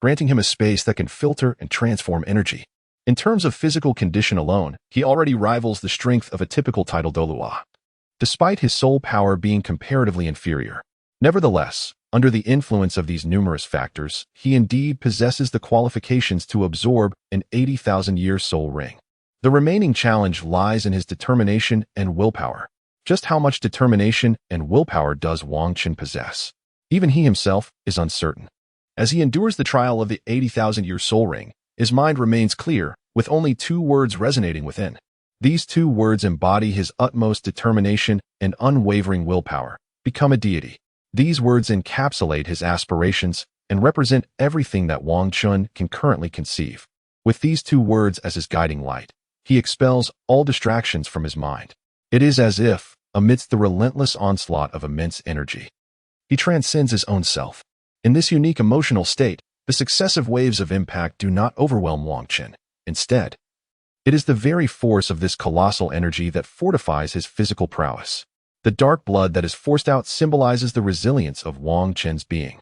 S1: granting him a space that can filter and transform energy. In terms of physical condition alone, he already rivals the strength of a typical title Douluo, despite his soul power being comparatively inferior. Nevertheless, under the influence of these numerous factors, he indeed possesses the qualifications to absorb an 80,000-year soul ring. The remaining challenge lies in his determination and willpower. Just how much determination and willpower does Wang Qin possess? Even he himself is uncertain. As he endures the trial of the 80,000-year soul ring, his mind remains clear, with only 2 words resonating within. These 2 words embody his utmost determination and unwavering willpower. Become a deity. These words encapsulate his aspirations and represent everything that Wang Qin can currently conceive. With these 2 words as his guiding light, he expels all distractions from his mind. It is as if, amidst the relentless onslaught of immense energy, he transcends his own self. In this unique emotional state, the successive waves of impact do not overwhelm Wang Qin. Instead, it is the very force of this colossal energy that fortifies his physical prowess. The dark blood that is forced out symbolizes the resilience of Wang Chen's being.